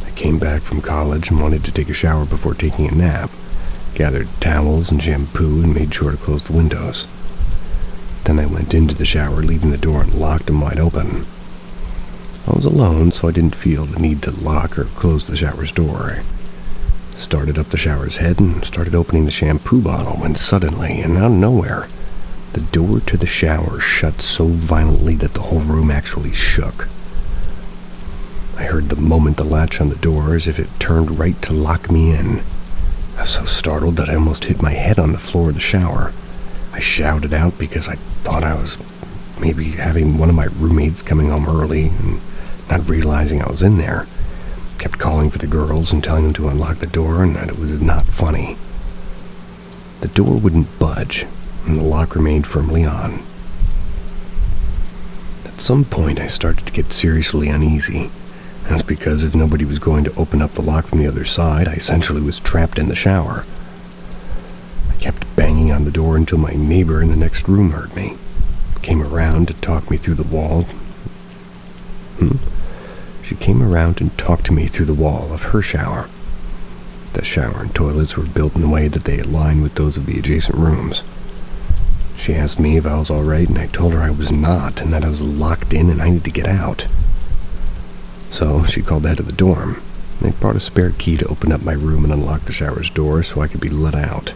I came back from college and wanted to take a shower before taking a nap, gathered towels and shampoo and made sure to close the windows. Then I went into the shower, leaving the door unlocked and wide open. I was alone, so I didn't feel the need to lock or close the shower's door. I started up the shower's head and started opening the shampoo bottle when suddenly, and out of nowhere, the door to the shower shut so violently that the whole room actually shook. I heard the moment the latch on the door as if it turned right to lock me in. I was so startled that I almost hit my head on the floor of the shower. I shouted out because I thought I was maybe having one of my roommates coming home early and not realizing I was in there. Kept calling for the girls and telling them to unlock the door and that it was not funny. The door wouldn't budge, and the lock remained firmly on. At some point, I started to get seriously uneasy. That's because if nobody was going to open up the lock from the other side, I essentially was trapped in the shower. I kept banging on the door until my neighbor in the next room heard me. Came around to talk me through the wall. She came around and talked to me through the wall of her shower. The shower and toilets were built in a way that they align with those of the adjacent rooms. She asked me if I was all right, and I told her I was not, and that I was locked in and I needed to get out. So she called the head of the dorm. They brought a spare key to open up my room and unlock the shower's door so I could be let out.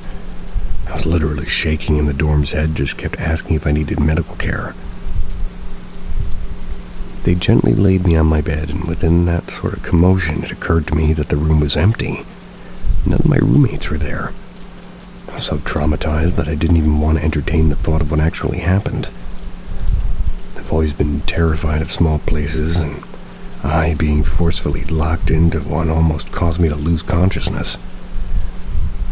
I was literally shaking, and the dorm's head just kept asking if I needed medical care. They gently laid me on my bed, and within that sort of commotion, it occurred to me that the room was empty. None of my roommates were there. I was so traumatized that I didn't even want to entertain the thought of what actually happened. I've always been terrified of small places, and I being forcefully locked into one almost caused me to lose consciousness.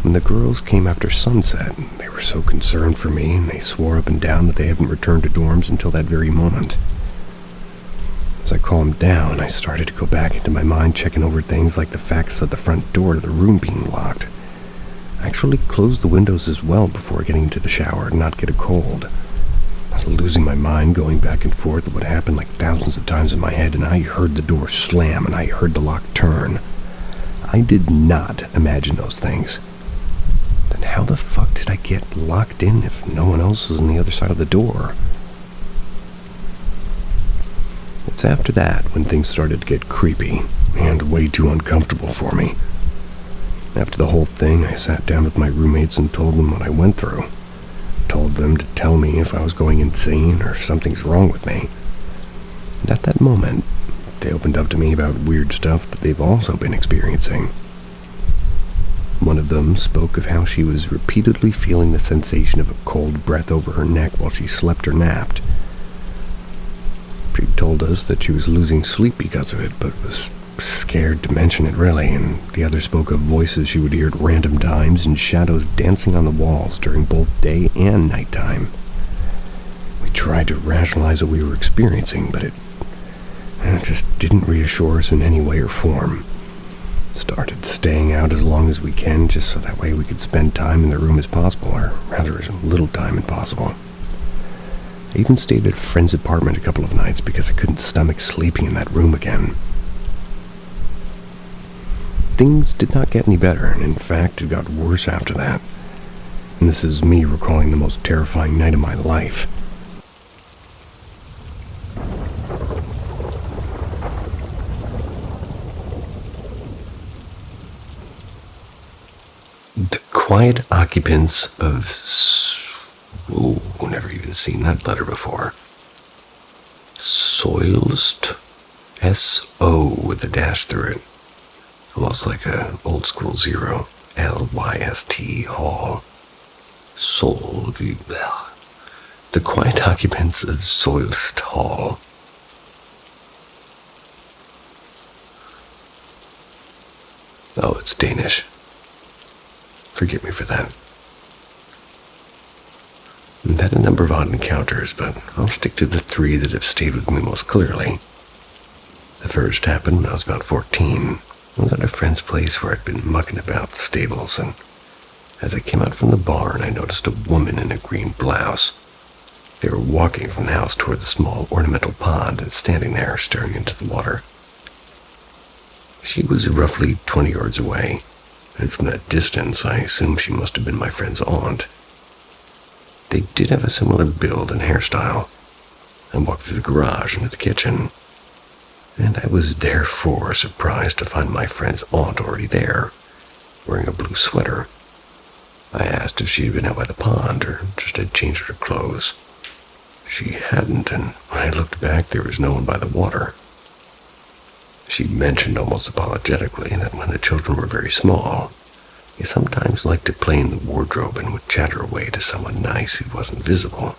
When the girls came after sunset, they were so concerned for me, and they swore up and down that they hadn't returned to dorms until that very moment. As I calmed down, I started to go back into my mind, checking over things like the facts of the front door to the room being locked. I actually closed the windows as well before getting into the shower to not get a cold. I was losing my mind, going back and forth at what happened like thousands of times in my head, and I heard the door slam and I heard the lock turn. I did not imagine those things. Then how the fuck did I get locked in if no one else was on the other side of the door? It's after that when things started to get creepy and way too uncomfortable for me. After the whole thing, I sat down with my roommates and told them what I went through. Told them to tell me if I was going insane or if something's wrong with me. And at that moment, they opened up to me about weird stuff that they've also been experiencing. One of them spoke of how she was repeatedly feeling the sensation of a cold breath over her neck while she slept or napped. She told us that she was losing sleep because of it, but was scared to mention it really, and the other spoke of voices she would hear at random times and shadows dancing on the walls during both day and nighttime. We tried to rationalize what we were experiencing, but it just didn't reassure us in any way or form. Started staying out as long as we can, just so that way we could spend time in the room as possible, or rather as little time as possible. I even stayed at a friend's apartment a couple of nights because I couldn't stomach sleeping in that room again. Things did not get any better, and in fact, it got worse after that. And this is me recalling the most terrifying night of my life. The quiet occupants of... never even seen that letter before. Soilst? S-O with a dash through it. Almost like an old school zero. L-Y-S-T Hall. The quiet occupants of Soilst Hall. Oh, it's Danish. Forgive me for that. I've had a number of odd encounters, but I'll stick to the three that have stayed with me most clearly. The first happened when I was about 14. I was at a friend's place where I'd been mucking about the stables, and As I came out from the barn, I noticed a woman in a green blouse. They were walking from the house toward the small ornamental pond and standing there staring into the water. She was roughly 20 yards away, and from that distance I assumed she must have been my friend's aunt. They did have a similar build and hairstyle. I walked through the garage into the kitchen, and I was therefore surprised to find my friend's aunt already there, wearing a blue sweater. I asked if she had been out by the pond or just had changed her clothes. She hadn't, and when I looked back, there was no one by the water. She mentioned almost apologetically that when the children were very small, they sometimes liked to play in the wardrobe and would chatter away to someone nice who wasn't visible.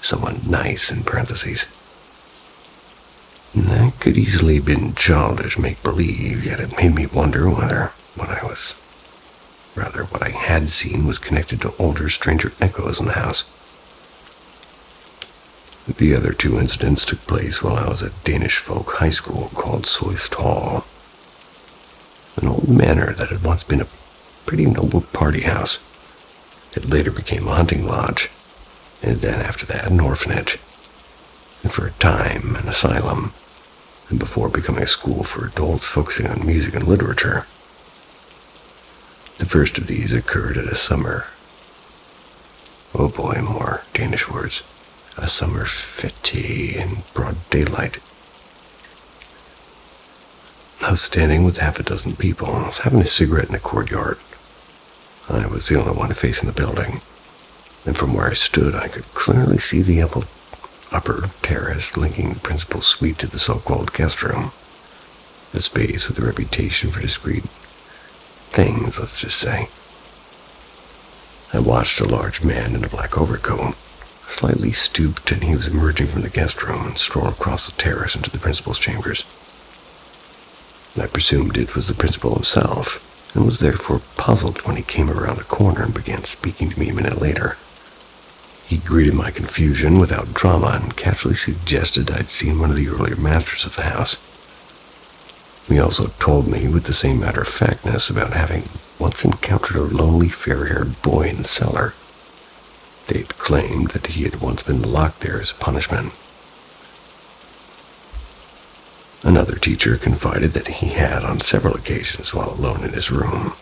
Someone nice in parentheses. And that could easily have been childish make-believe, yet it made me wonder whether what I had seen was connected to older, stranger echoes in the house. The other two incidents took place while I was at Danish folk high school called Soist Hall, an old manor that had once been a pretty noble party house. It later became a hunting lodge, and then after that an orphanage, and for a time an asylum, and before becoming a school for adults focusing on music and literature. The first of these occurred at a summer. Oh boy, more Danish words. A summer fete in broad daylight. I was standing with half a dozen people and I was having a cigarette in the courtyard. I was the only one facing the building, and from where I stood I could clearly see the upper terrace linking the principal's suite to the so-called guest room, a space with a reputation for discreet things, let's just say. I watched a large man in a black overcoat, slightly stooped, and he was emerging from the guest room and strolling across the terrace into the principal's chambers. I presumed it was the principal himself, and was therefore puzzled when he came around the corner and began speaking to me a minute later. He greeted my confusion without drama and casually suggested I'd seen one of the earlier masters of the house. He also told me with the same matter-of-factness about having once encountered a lonely fair-haired boy in the cellar. They'd claimed that he had once been locked there as a punishment. Another teacher confided that he had on several occasions while alone in his room.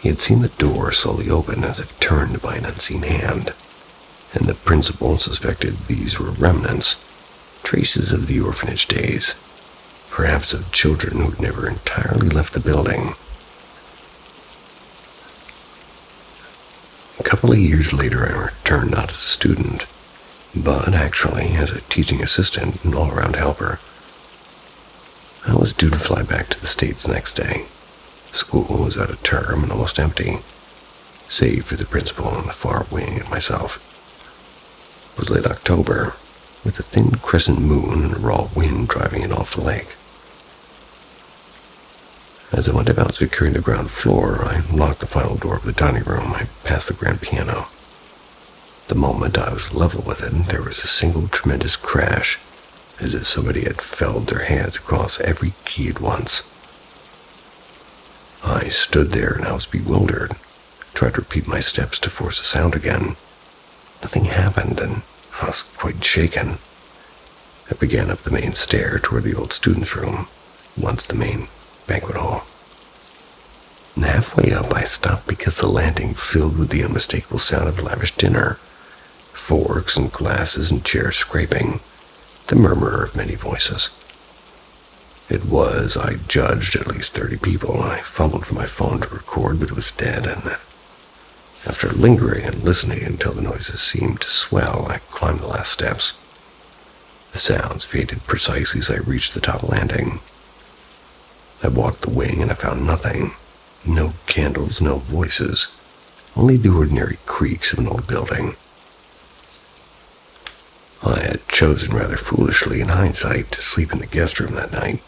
He had seen the door slowly open as if turned by an unseen hand, and the principal suspected these were remnants, traces of the orphanage days, perhaps of children who had never entirely left the building. A couple of years later, I returned not as a student, but actually as a teaching assistant and all-around helper. I was due to fly back to the States the next day. School was out of term and almost empty, save for the principal on the far wing and myself. It was late October, with a thin crescent moon and a raw wind driving it off the lake. As I went about securing the ground floor, I locked the final door of the dining room. I passed the grand piano. The moment I was level with it, there was a single tremendous crash, as if somebody had felled their hands across every key at once. I stood there and I was bewildered, tried to repeat my steps to force a sound again. Nothing happened, and I was quite shaken. I began up the main stair toward the old student's room, once the main banquet hall. And halfway up, I stopped because the landing filled with the unmistakable sound of lavish dinner, forks and glasses and chairs scraping, the murmur of many voices. It was, I judged, at least 30 people. I fumbled for my phone to record, but it was dead, and after lingering and listening until the noises seemed to swell, I climbed the last steps. The sounds faded precisely as I reached the top landing. I walked the wing and I found nothing. No candles, no voices, only the ordinary creaks of an old building. I had chosen rather foolishly in hindsight to sleep in the guest room that night,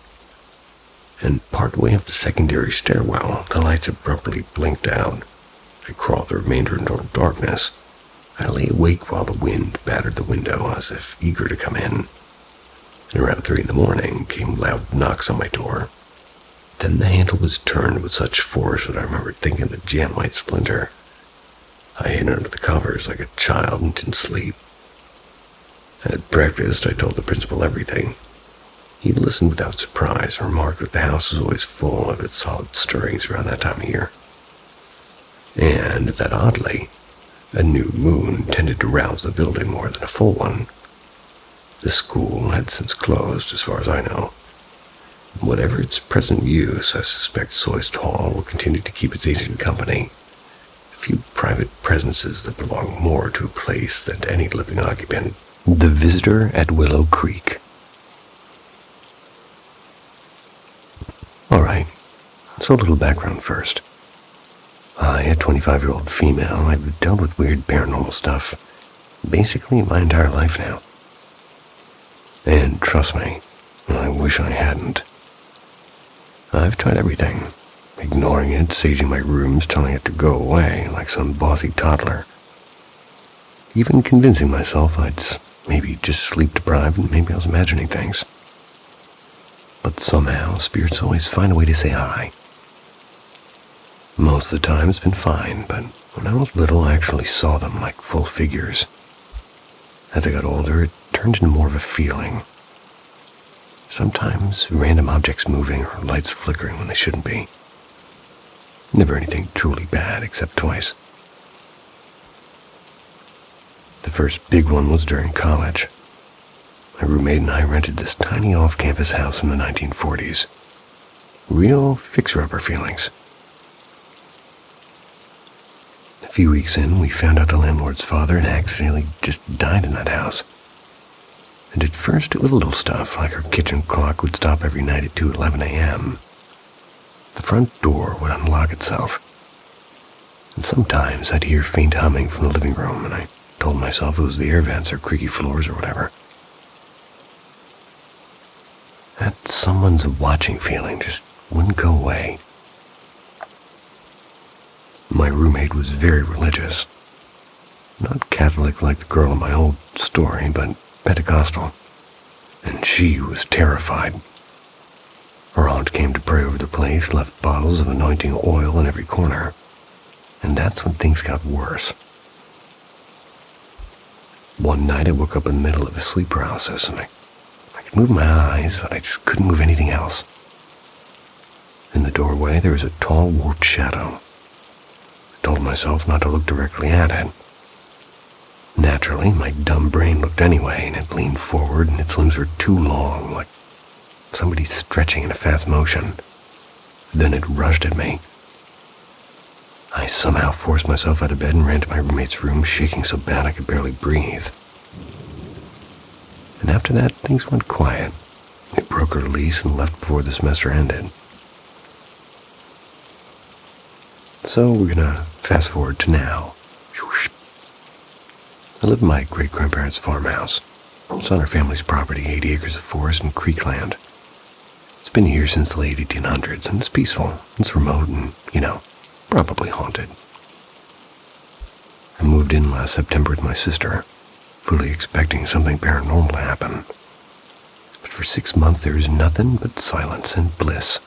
and partway up the secondary stairwell, the lights abruptly blinked out. I crawled the remainder into total darkness. I lay awake while the wind battered the window as if eager to come in, and around 3 in the morning came loud knocks on my door. Then the handle was turned with such force that I remember thinking the jam might splinter. I hid under the covers like a child and didn't sleep. At breakfast, I told the principal everything. He listened without surprise and remarked that the house was always full of its solid stirrings around that time of year. And that oddly, a new moon tended to rouse the building more than a full one. The school had since closed, as far as I know. Whatever its present use, I suspect Soist Hall will continue to keep its ancient company. A few private presences that belong more to a place than to any living occupant. The Visitor at Willow Creek. Alright, so a little background first. I, a 25-year-old female, I've dealt with weird paranormal stuff basically my entire life now. And trust me, I wish I hadn't. I've tried everything, ignoring it, saging my rooms, telling it to go away like some bossy toddler. Even convincing myself I'd maybe just sleep-deprived and maybe I was imagining things. But somehow, spirits always find a way to say hi. Most of the time it's been fine, but when I was little I actually saw them like full figures. As I got older, it turned into more of a feeling. Sometimes random objects moving or lights flickering when they shouldn't be. Never anything truly bad, except twice. The first big one was during college. My roommate and I rented this tiny off-campus house in the 1940s. Real fixer-upper feelings. A few weeks in, we found out the landlord's father had accidentally just died in that house. And at first it was little stuff, like our kitchen clock would stop every night at 2:11 a.m. The front door would unlock itself. And sometimes I'd hear faint humming from the living room, and I told myself it was the air vents or creaky floors or whatever. That someone's watching feeling just wouldn't go away. My roommate was very religious. Not Catholic like the girl in my old story, but Pentecostal. And she was terrified. Her aunt came to pray over the place, left bottles of anointing oil in every corner. And that's when things got worse. One night I woke up in the middle of a sleep paralysis, and I could move my eyes, but I just couldn't move anything else. In the doorway there was a tall, warped shadow. I told myself not to look directly at it. Naturally, my dumb brain looked anyway, and it leaned forward, and its limbs were too long, like somebody stretching in a fast motion. Then it rushed at me. I somehow forced myself out of bed and ran to my roommate's room, shaking so bad I could barely breathe. And after that, things went quiet. We broke her lease and left before the semester ended. So we're gonna fast forward to now. I live in my great-grandparents' farmhouse. It's on our family's property, 80 acres of forest and creek land. It's been here since the late 1800s, and it's peaceful. It's remote and, probably haunted. I moved in last September with my sister, fully expecting something paranormal to happen. But for 6 months there was nothing but silence and bliss.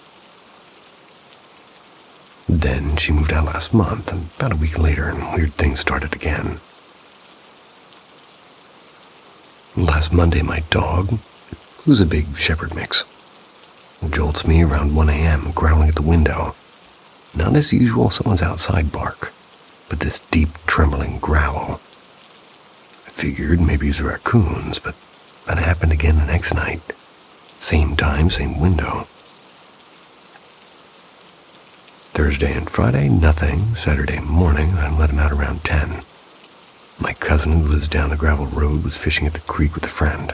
Then she moved out last month, and about a week later, and weird things started again. Last Monday, my dog, who's a big shepherd mix, jolts me around 1 a.m., growling at the window. Not as usual someone's outside bark, but this deep, trembling growl. I figured maybe it was raccoons, but that happened again the next night. Same time, same window. Thursday and Friday, nothing. Saturday morning, I let him out around 10. My cousin, who lives down the gravel road, was fishing at the creek with a friend.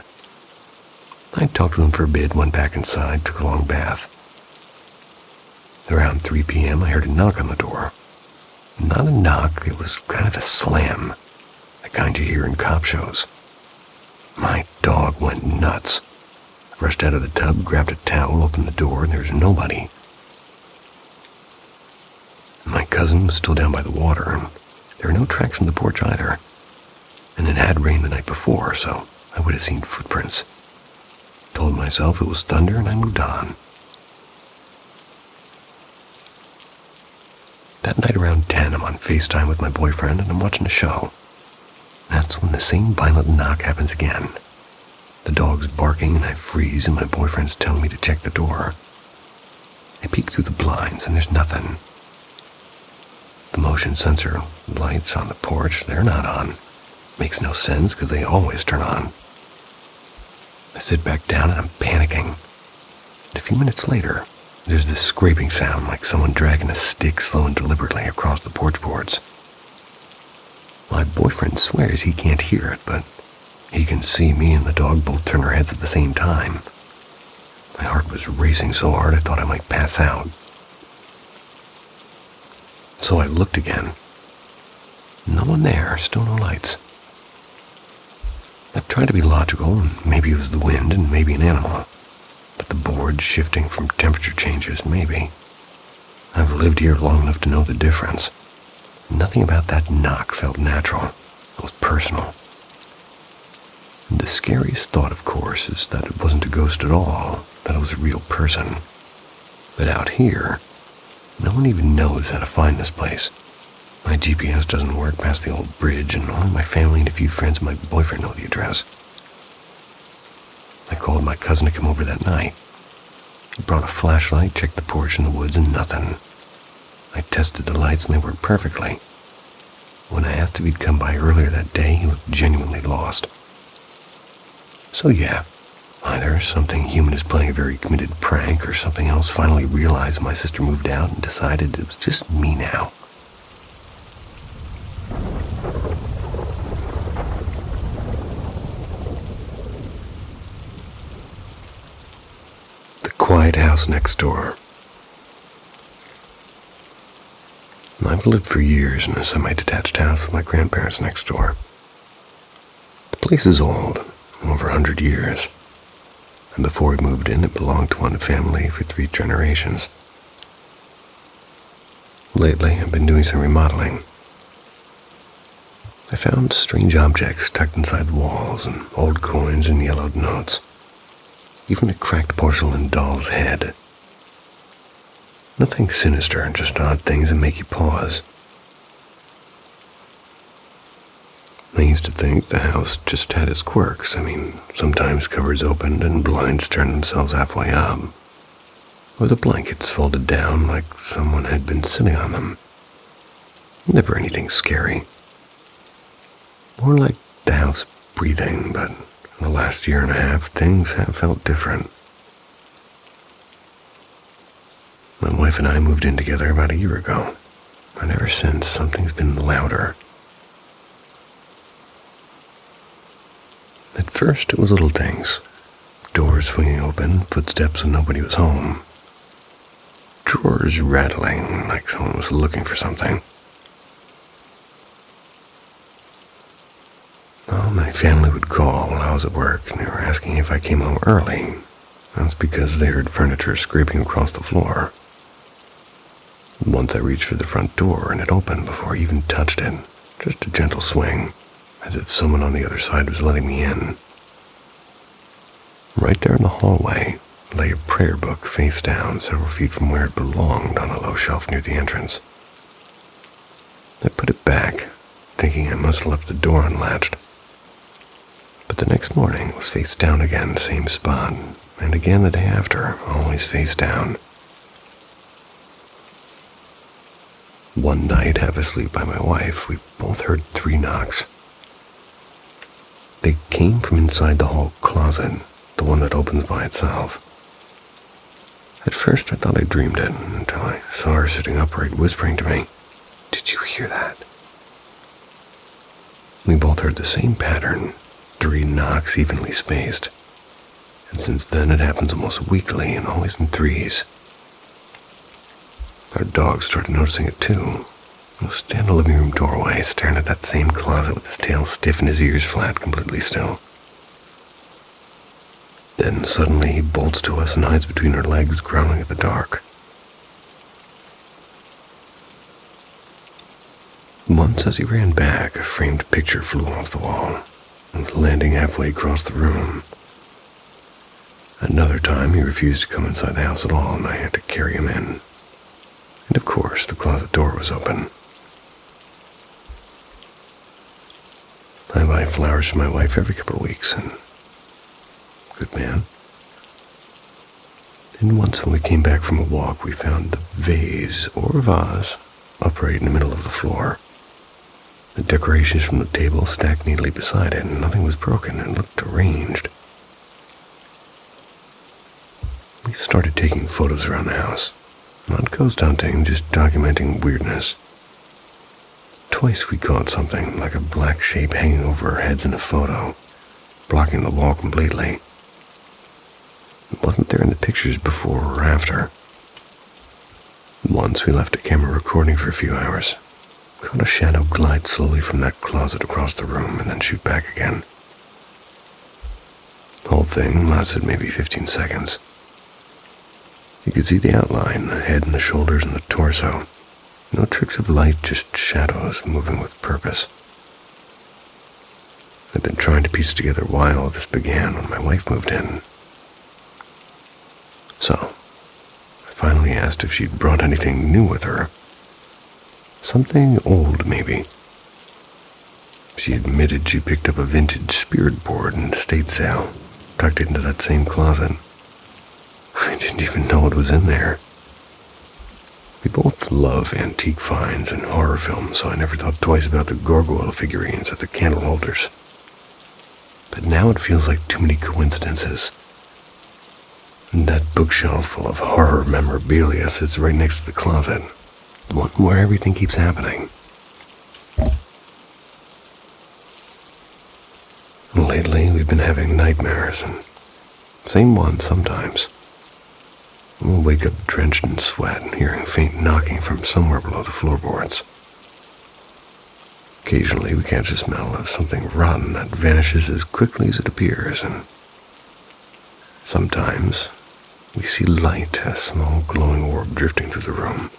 I talked to him for a bit, went back inside, took a long bath. Around 3 p.m., I heard a knock on the door. Not a knock, it was kind of a slam, the kind you hear in cop shows. My dog went nuts. I rushed out of the tub, grabbed a towel, opened the door, and there was nobody. My cousin was still down by the water, and there were no tracks on the porch either. And it had rained the night before, so I would have seen footprints. Told myself it was thunder, and I moved on. That night around 10, I'm on FaceTime with my boyfriend and I'm watching a show. That's when the same violent knock happens again. The dog's barking and I freeze and my boyfriend's telling me to check the door. I peek through the blinds and there's nothing. The motion sensor lights on the porch, they're not on. Makes no sense because they always turn on. I sit back down and I'm panicking. And a few minutes later, there's this scraping sound like someone dragging a stick slow and deliberately across the porch boards. My boyfriend swears he can't hear it, but he can see me and the dog both turn our heads at the same time. My heart was racing so hard I thought I might pass out. So I looked again. No one there, still no lights. I tried to be logical, and maybe it was the wind and maybe an animal. But the boards shifting from temperature changes, maybe. I've lived here long enough to know the difference. Nothing about that knock felt natural. It was personal. And the scariest thought, of course, is that it wasn't a ghost at all, that it was a real person. But out here, no one even knows how to find this place. My GPS doesn't work past the old bridge, and only my family and a few friends and my boyfriend know the address. I called my cousin to come over that night. He brought a flashlight, checked the porch and the woods, and nothing. I tested the lights and they worked perfectly. When I asked if he'd come by earlier that day, he looked genuinely lost. So yeah, either something human is playing a very committed prank or something else finally realized my sister moved out and decided it was just me now. The quiet house next door. I've lived for years in a semi-detached house with my grandparents next door. The place is old, over 100 years. And before we moved in, it belonged to one family for 3 generations. Lately, I've been doing some remodeling. I found strange objects tucked inside the walls and old coins and yellowed notes. Even a cracked porcelain doll's head. Nothing sinister, just odd things that make you pause. I used to think the house just had its quirks. Sometimes cupboards opened and blinds turned themselves halfway up. Or the blankets folded down like someone had been sitting on them. Never anything scary. More like the house breathing, but in the last year and a half, things have felt different. My wife and I moved in together about a year ago, and ever since, something's been louder. At first, it was little things. Doors swinging open, footsteps when nobody was home. Drawers rattling like someone was looking for something. Well, my family would call while I was at work, and they were asking if I came home early. That's because they heard furniture scraping across the floor. Once I reached for the front door and it opened before I even touched it. Just a gentle swing, as if someone on the other side was letting me in. Right there in the hallway lay a prayer book face down several feet from where it belonged on a low shelf near the entrance. I put it back, thinking I must have left the door unlatched. But the next morning it was face down again, same spot, and again the day after, always face down. One night, half asleep by my wife, we both heard 3 knocks. They came from inside the hall closet, the one that opens by itself. At first, I thought I dreamed it, until I saw her sitting upright whispering to me, "Did you hear that?" We both heard the same pattern, 3 knocks evenly spaced. And since then, it happens almost weekly and always in 3s. Our dog started noticing it too. He'll stand in the living room doorway, staring at that same closet with his tail stiff and his ears flat, completely still. Then suddenly he bolts to us and hides between our legs, growling at the dark. Once as he ran back, a framed picture flew off the wall, landing halfway across the room. Another time he refused to come inside the house at all, and I had to carry him in. And of course, the closet closet door was open. I buy flowers for my wife every couple of weeks, and good man. And once when we came back from a walk, we found the vase, or vase, upright in the middle of the floor. The decorations from the table stacked neatly beside it, and nothing was broken. It looked arranged. We started taking photos around the house. Not ghost hunting, just documenting weirdness. Twice we caught something like a black shape hanging over our heads in a photo, blocking the wall completely. It wasn't there in the pictures before or after. Once we left a camera recording for a few hours, caught a shadow glide slowly from that closet across the room and then shoot back again. The whole thing lasted maybe 15 seconds. You could see the outline, the head and the shoulders and the torso. No tricks of light, just shadows moving with purpose. I've been trying to piece together why all this began when my wife moved in. So, I finally asked if she'd brought anything new with her. Something old, maybe. She admitted she picked up a vintage spirit board in an estate sale, tucked it into that same closet. I didn't even know it was in there. We both love antique finds and horror films, so I never thought twice about the gargoyle figurines or the candle holders. But now it feels like too many coincidences. And that bookshelf full of horror memorabilia sits right next to the closet, the one where everything keeps happening. Lately, we've been having nightmares, and same ones sometimes. We'll wake up drenched in sweat, hearing faint knocking from somewhere below the floorboards. Occasionally, we catch a smell of something rotten that vanishes as quickly as it appears, and sometimes we see light, a small glowing orb drifting through the room.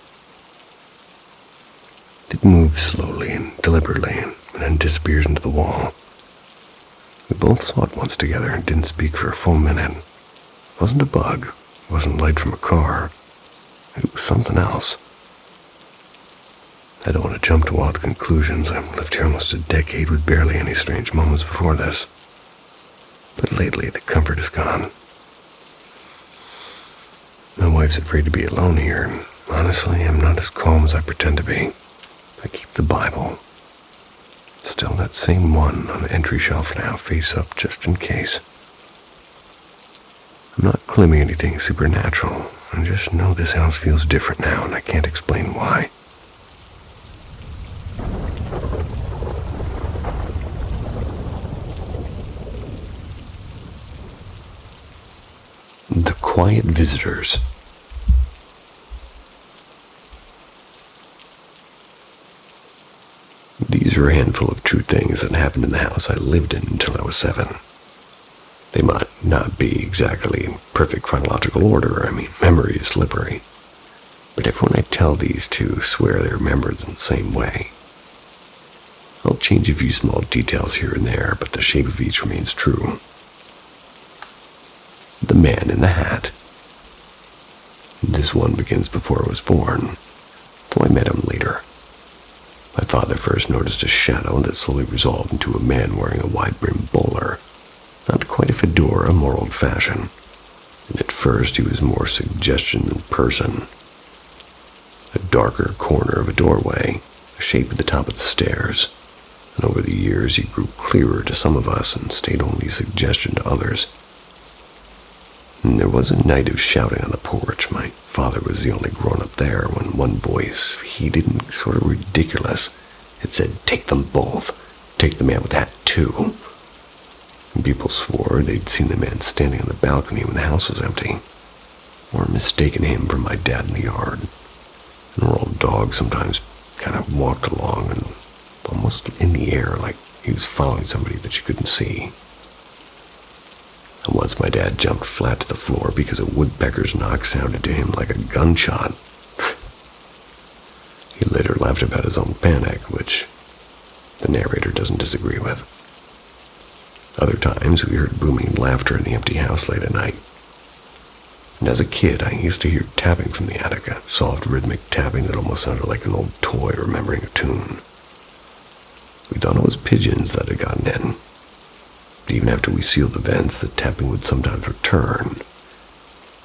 It moves slowly and deliberately, and then disappears into the wall. We both saw it once together and didn't speak for a full minute. It wasn't a bug. It wasn't light from a car. It was something else. I don't want to jump to wild conclusions. I've lived here almost a decade with barely any strange moments before this. But lately, the comfort is gone. My wife's afraid to be alone here, and honestly, I'm not as calm as I pretend to be. I keep the Bible. Still that same one on the entry shelf now, face up just in case. I'm not claiming anything supernatural. I just know this house feels different now, and I can't explain why. The Quiet Visitors. These are a handful of true things that happened in the house I lived in until I was 7. They might not be exactly in perfect chronological order. Memory is slippery. But everyone I tell these to swear they remember them the same way. I'll change a few small details here and there, but the shape of each remains true. The Man in the Hat. This one begins before I was born, though I met him later. My father first noticed a shadow that slowly resolved into a man wearing a wide-brimmed bowler. Not quite a fedora, more old-fashioned. And at first he was more suggestion than person. A darker corner of a doorway, a shape at the top of the stairs. And over the years he grew clearer to some of us and stayed only suggestion to others. And there was a night of shouting on the porch. My father was the only grown-up there when one voice, heated and sort of ridiculous, it said, "Take them both. Take the man with the hat, too." And people swore they'd seen the man standing on the balcony when the house was empty, or mistaken him for my dad in the yard. And our old dog sometimes kind of walked along and almost in the air like he was following somebody that you couldn't see. And once my dad jumped flat to the floor because a woodpecker's knock sounded to him like a gunshot. He later laughed about his own panic, which the narrator doesn't disagree with. Other times we heard booming laughter in the empty house late at night. And as a kid, I used to hear tapping from the attic, a soft rhythmic tapping that almost sounded like an old toy remembering a tune. We thought it was pigeons that had gotten in. But even after we sealed the vents, the tapping would sometimes return.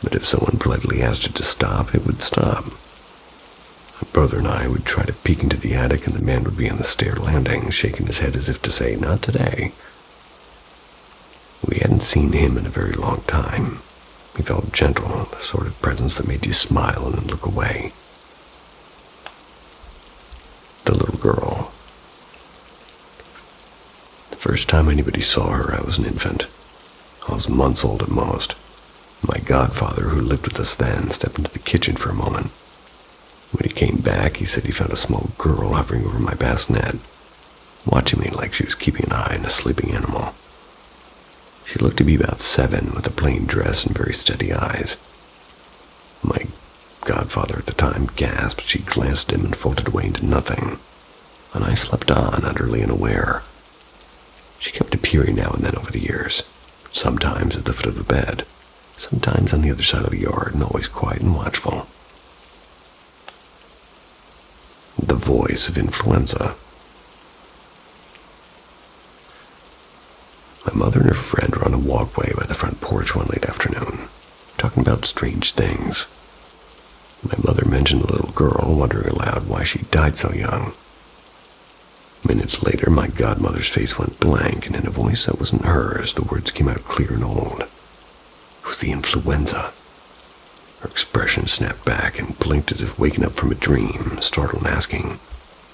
But if someone politely asked it to stop, it would stop. My brother and I would try to peek into the attic, and the man would be on the stair landing, shaking his head as if to say, "Not today." We hadn't seen him in a very long time. He felt gentle, the sort of presence that made you smile and then look away. The little girl. The first time anybody saw her, I was an infant. I was months old at most. My godfather, who lived with us then, stepped into the kitchen for a moment. When he came back, he said he found a small girl hovering over my bassinet, watching me like she was keeping an eye on a sleeping animal. She looked to be about 7, with a plain dress and very steady eyes. My godfather at the time gasped. She glanced at him and folded away into nothing, and I slept on, utterly unaware. She kept appearing now and then over the years, sometimes at the foot of the bed, sometimes on the other side of the yard, and always quiet and watchful. The voice of influenza. My mother and her friend were on a walkway by the front porch one late afternoon, talking about strange things. My mother mentioned the little girl, wondering aloud why she died so young. Minutes later, my godmother's face went blank, and in a voice that wasn't hers, the words came out clear and old. It was the influenza. Her expression snapped back and blinked as if waking up from a dream, startled and asking,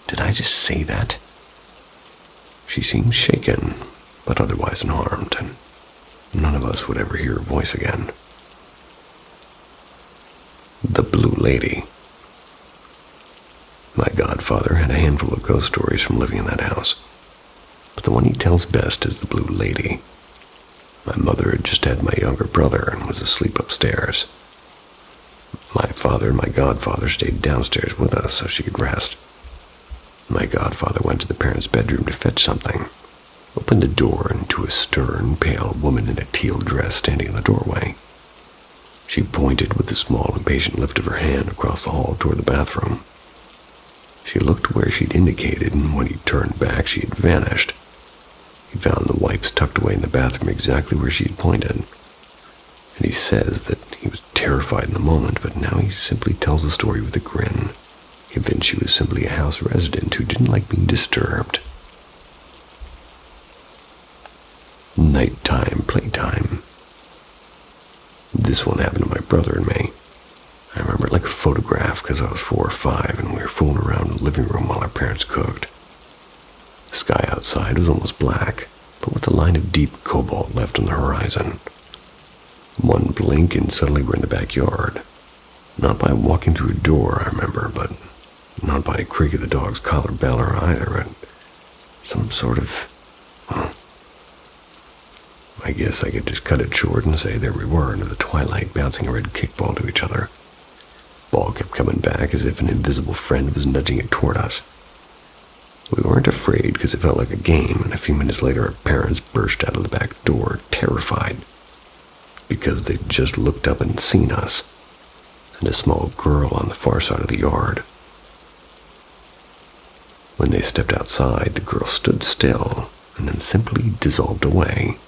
"Did I just say that?" She seemed shaken, but otherwise unharmed, and none of us would ever hear her voice again. The Blue Lady. My godfather had a handful of ghost stories from living in that house, but the one he tells best is the Blue Lady. My mother had just had my younger brother and was asleep upstairs. My father and my godfather stayed downstairs with us so she could rest. My godfather went to the parents' bedroom to fetch something, opened the door, and to a stern, pale woman in a teal dress standing in the doorway. She pointed with a small, impatient lift of her hand across the hall toward the bathroom. She looked where she'd indicated, and when he turned back, she had vanished. He found the wipes tucked away in the bathroom exactly where she had pointed. And he says that he was terrified in the moment, but now he simply tells the story with a grin, convinced she was simply a house resident who didn't like being disturbed. Nighttime playtime. This one happened to my brother and me. I remember it like a photograph because I was 4 or 5 and we were fooling around in the living room while our parents cooked. The sky outside was almost black, but with a line of deep cobalt left on the horizon. One blink and suddenly we're in the backyard. Not by walking through a door, I remember, but not by a creak of the dog's collar bell or either, but some sort of... Well, I guess I could just cut it short and say there we were into the twilight, bouncing a red kickball to each other. Ball kept coming back as if an invisible friend was nudging it toward us. We weren't afraid because it felt like a game, and a few minutes later our parents burst out of the back door, terrified, because they'd just looked up and seen us, and a small girl on the far side of the yard. When they stepped outside, the girl stood still and then simply dissolved away.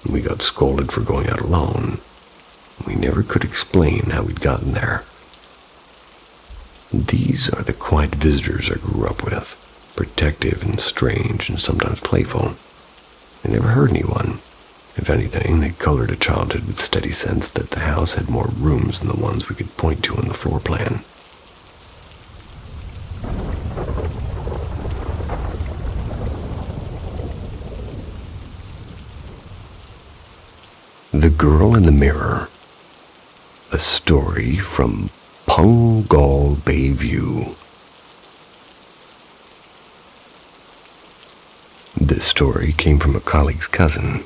We got scolded for going out alone. We never could explain how we'd gotten there. These are the quiet visitors I grew up with, protective and strange and sometimes playful. They never hurt anyone. If anything, they colored a childhood with steady sense that the house had more rooms than the ones we could point to on the floor plan. The Girl in the Mirror. A story from Pungal Bayview. This story came from a colleague's cousin,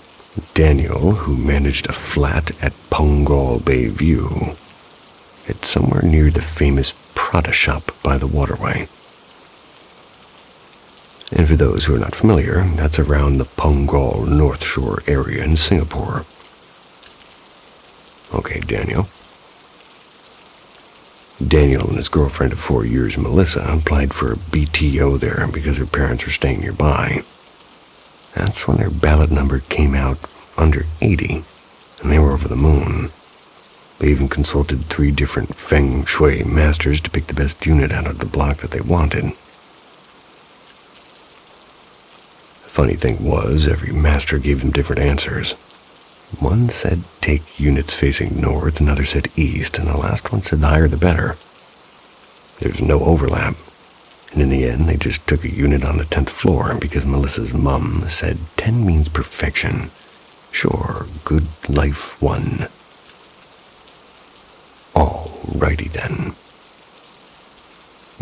Daniel, who managed a flat at Pungal Bayview. It's somewhere near the famous Prada shop by the waterway. And for those who are not familiar, that's around the Pungal North Shore area in Singapore. Okay, Daniel, Daniel and his girlfriend of 4 years, Melissa, applied for a BTO there because her parents were staying nearby. That's when their ballot number came out under 80, and they were over the moon. They even consulted 3 different feng shui masters to pick the best unit out of the block that they wanted. The funny thing was, every master gave them different answers. One said take units facing north, another said east, and the last one said the higher the better. There's no overlap, and in the end they just took a unit on the 10th floor because Melissa's mum said 10 means perfection. Sure, good life won. Alrighty then.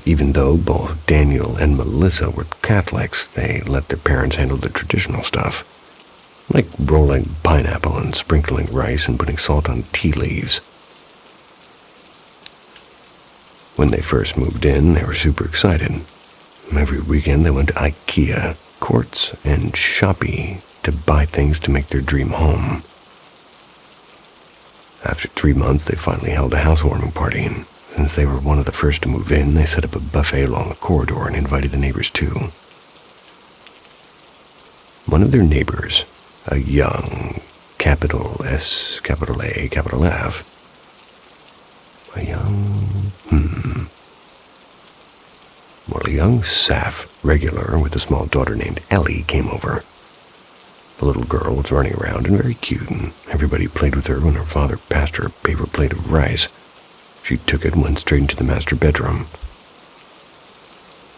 Even though both Daniel and Melissa were Catholics, they let their parents handle the traditional stuff, like rolling pineapple and sprinkling rice and putting salt on tea leaves. When they first moved in, they were super excited. Every weekend they went to IKEA, Courts, and Shopee to buy things to make their dream home. After 3 months, they finally held a housewarming party, and since they were one of the first to move in, they set up a buffet along the corridor and invited the neighbors too. One of their neighbors, a young, capital S, capital A, capital F, a young Saf regular with a small daughter named Ellie came over. The little girl was running around and very cute, and everybody played with her when her father passed her a paper plate of rice. She took it and went straight into the master bedroom.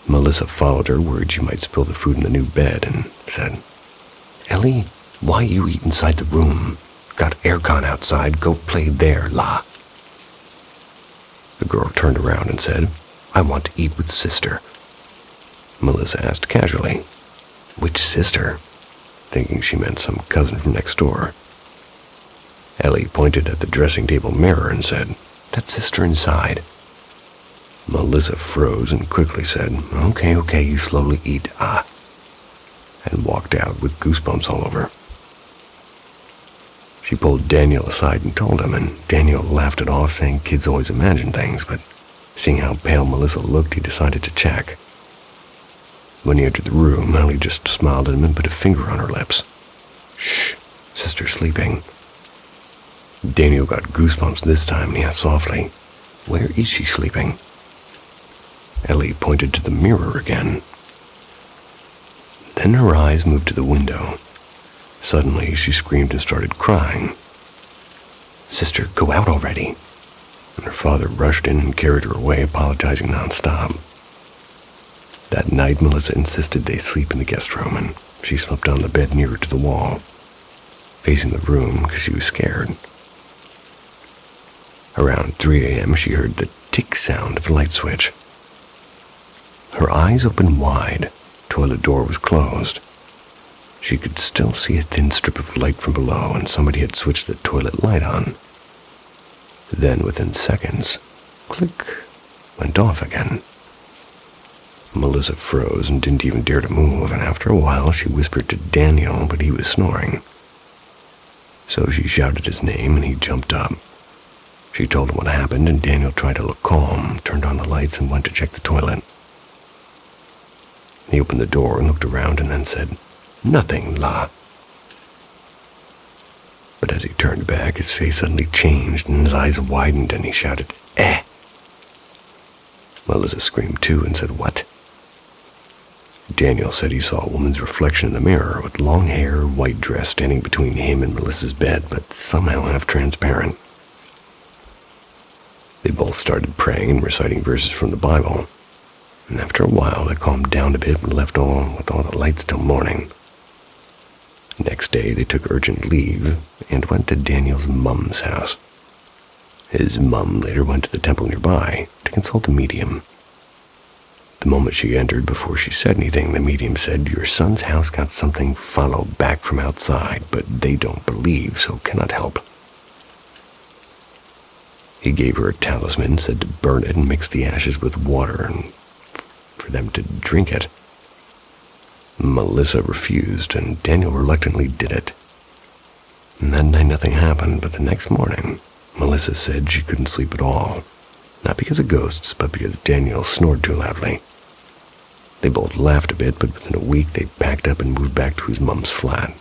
Melissa followed her, worried she might spill the food in the new bed, and said, "Ellie, why you eat inside the room? Got aircon outside, go play there, la." The girl turned around and said, "I want to eat with sister." Melissa asked casually, "Which sister?" thinking she meant some cousin from next door. Ellie pointed at the dressing table mirror and said, "That sister inside." Melissa froze and quickly said, Okay, you slowly eat, and walked out with goosebumps all over. She pulled Daniel aside and told him, and Daniel laughed it off, saying kids always imagine things, but seeing how pale Melissa looked, he decided to check. When he entered the room, Ellie just smiled at him and put a finger on her lips. "Shh, sister's sleeping." Daniel got goosebumps this time, and he asked softly, "Where is she sleeping?" Ellie pointed to the mirror again. Then her eyes moved to the window. Suddenly, she screamed and started crying. "Sister, go out already." And her father rushed in and carried her away, apologizing nonstop. That night, Melissa insisted they sleep in the guest room, and she slept on the bed nearer to the wall, facing the room because she was scared. Around 3 a.m., she heard the tick sound of a light switch. Her eyes opened wide. Toilet door was closed. She could still see a thin strip of light from below, and somebody had switched the toilet light on. Then, within seconds, click, went off again. Melissa froze and didn't even dare to move, and after a while she whispered to Daniel, but he was snoring. So she shouted his name, and he jumped up. She told him what happened, and Daniel tried to look calm, turned on the lights, and went to check the toilet. He opened the door and looked around and then said, "Nothing, la." But as he turned back, his face suddenly changed, and his eyes widened, and he shouted, "Eh!" Melissa screamed too and said, "What?" Daniel said he saw a woman's reflection in the mirror with long hair, white dress, standing between him and Melissa's bed, but somehow half transparent. They both started praying and reciting verses from the Bible, and after a while they calmed down a bit and left with all the lights till morning. Next day they took urgent leave and went to Daniel's mum's house. His mum later went to the temple nearby to consult a medium. The moment she entered, before she said anything, the medium said, "Your son's house got something follow back from outside, but they don't believe, so cannot help." He gave her a talisman, said to burn it and mix the ashes with water and for them to drink it. Melissa refused, and Daniel reluctantly did it. And that night nothing happened, but the next morning, Melissa said she couldn't sleep at all. Not because of ghosts, but because Daniel snored too loudly. They both laughed a bit, but within a week they packed up and moved back to his mom's flat.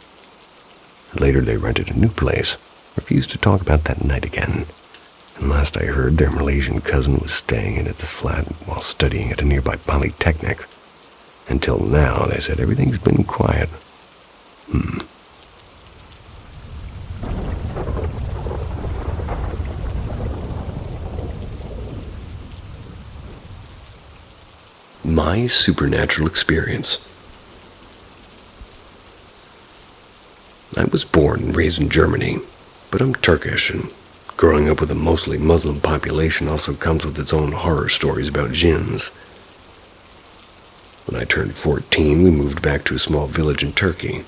Later they rented a new place, refused to talk about that night again. And last I heard, their Malaysian cousin was staying in at this flat while studying at a nearby polytechnic. Until now, they said everything's been quiet. My supernatural experience. I was born and raised in Germany, but I'm Turkish, and growing up with a mostly Muslim population also comes with its own horror stories about jinns. When I turned 14, we moved back to a small village in Turkey.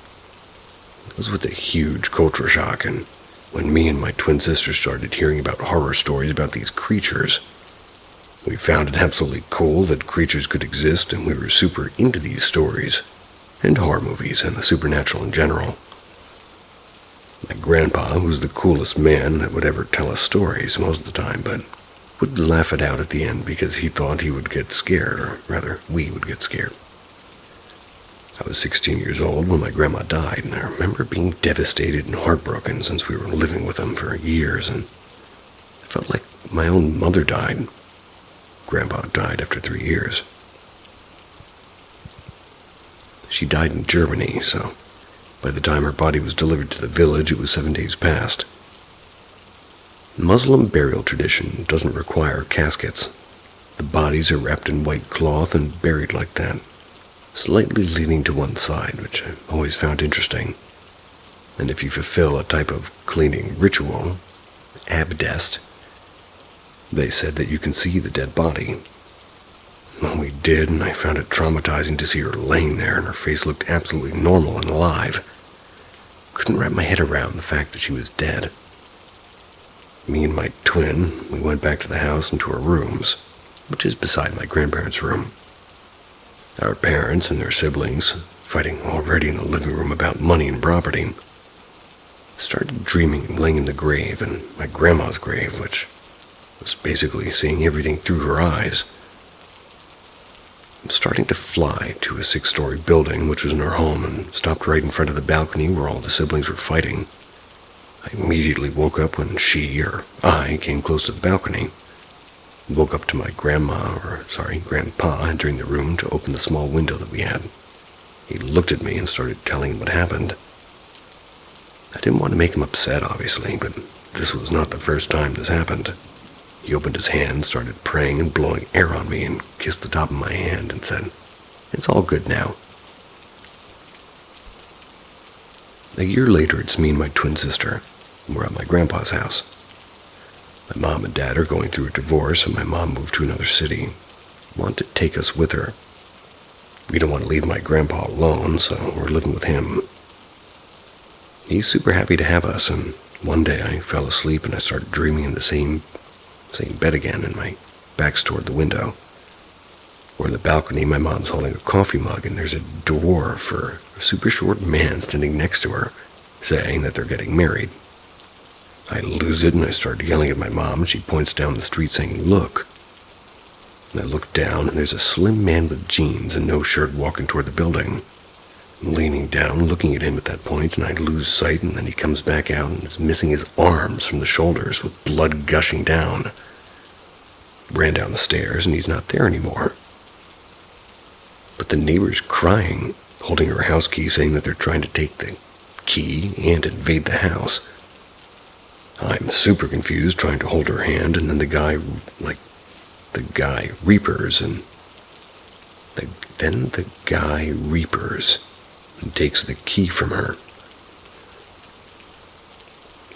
It was with a huge culture shock, and when me and my twin sister started hearing about horror stories about these creatures, we found it absolutely cool that creatures could exist, and we were super into these stories, and horror movies, and the supernatural in general. My grandpa was the coolest man that would ever tell us stories most of the time, but would laugh it out at the end because he thought he would get scared, or rather, we would get scared. I was 16 years old when my grandma died, and I remember being devastated and heartbroken since we were living with them for years, and I felt like my own mother died. Grandpa died after 3 years. She died in Germany, so by the time her body was delivered to the village, it was 7 days past. Muslim burial tradition doesn't require caskets. The bodies are wrapped in white cloth and buried like that, slightly leaning to one side, which I've always found interesting. And if you fulfill a type of cleaning ritual, abdest, they said that you can see the dead body. Well, we did, and I found it traumatizing to see her laying there, and her face looked absolutely normal and alive. Couldn't wrap my head around the fact that she was dead. Me and my twin, we went back to the house and to our rooms, which is beside my grandparents' room. Our parents and their siblings, fighting already in the living room about money and property, started dreaming of laying in the grave, and my grandma's grave, which was basically seeing everything through her eyes. I'm starting to fly to a 6-story building, which was in our home, and stopped right in front of the balcony where all the siblings were fighting. I immediately woke up when I came close to the balcony. Woke up to my grandpa entering the room to open the small window that we had. He looked at me and started telling him what happened. I didn't want to make him upset, obviously, but this was not the first time this happened. He opened his hand, started praying and blowing air on me, and kissed the top of my hand and said, "It's all good now." A year later, it's me and my twin sister. We're at my grandpa's house. My mom and dad are going through a divorce, and my mom moved to another city. Wanted to take us with her. We don't want to leave my grandpa alone, so we're living with him. He's super happy to have us, and one day I fell asleep and I started dreaming in the same bed again, and my back's toward the window. We're in the balcony, my mom's holding a coffee mug, and there's a dwarf or a super short man standing next to her, saying that they're getting married. I lose it and I start yelling at my mom, and she points down the street saying, "Look." And I look down, and there's a slim man with jeans and no shirt walking toward the building. I'm leaning down, looking at him at that point, and I lose sight, and then he comes back out and is missing his arms from the shoulders with blood gushing down. Ran down the stairs, and he's not there anymore. But the neighbor's crying, holding her house key, saying that they're trying to take the key and invade the house. I'm super confused, trying to hold her hand, and then the guy reapers, and then the guy reapers and takes the key from her.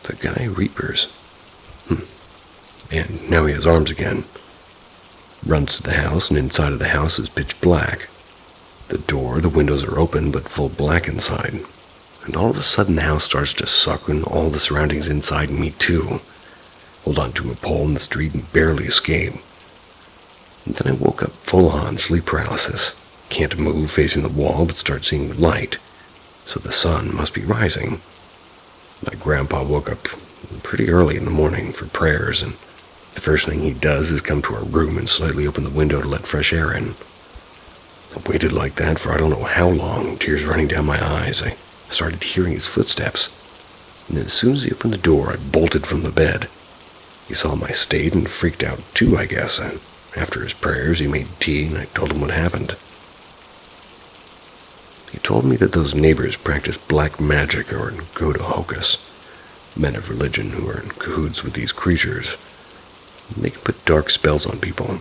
The guy reapers. And now he has arms again. Runs to the house, and inside of the house is pitch black. The door, the windows are open, but full black inside. And all of a sudden the house starts to suck, and all the surroundings inside me too. Hold on to a pole in the street and barely escape. And then I woke up full-on sleep paralysis. Can't move, facing the wall, but start seeing light. So the sun must be rising. My grandpa woke up pretty early in the morning for prayers, and The first thing he does is come to our room and slightly open the window to let fresh air in. I waited like that for I don't know how long, tears running down my eyes. I started hearing his footsteps, and as soon as he opened the door, I bolted from the bed. He saw my state and freaked out too, I guess, and after his prayers, he made tea and I told him what happened. He told me that those neighbors practice black magic or go to hocus, men of religion who are in cahoots with these creatures. They can put dark spells on people.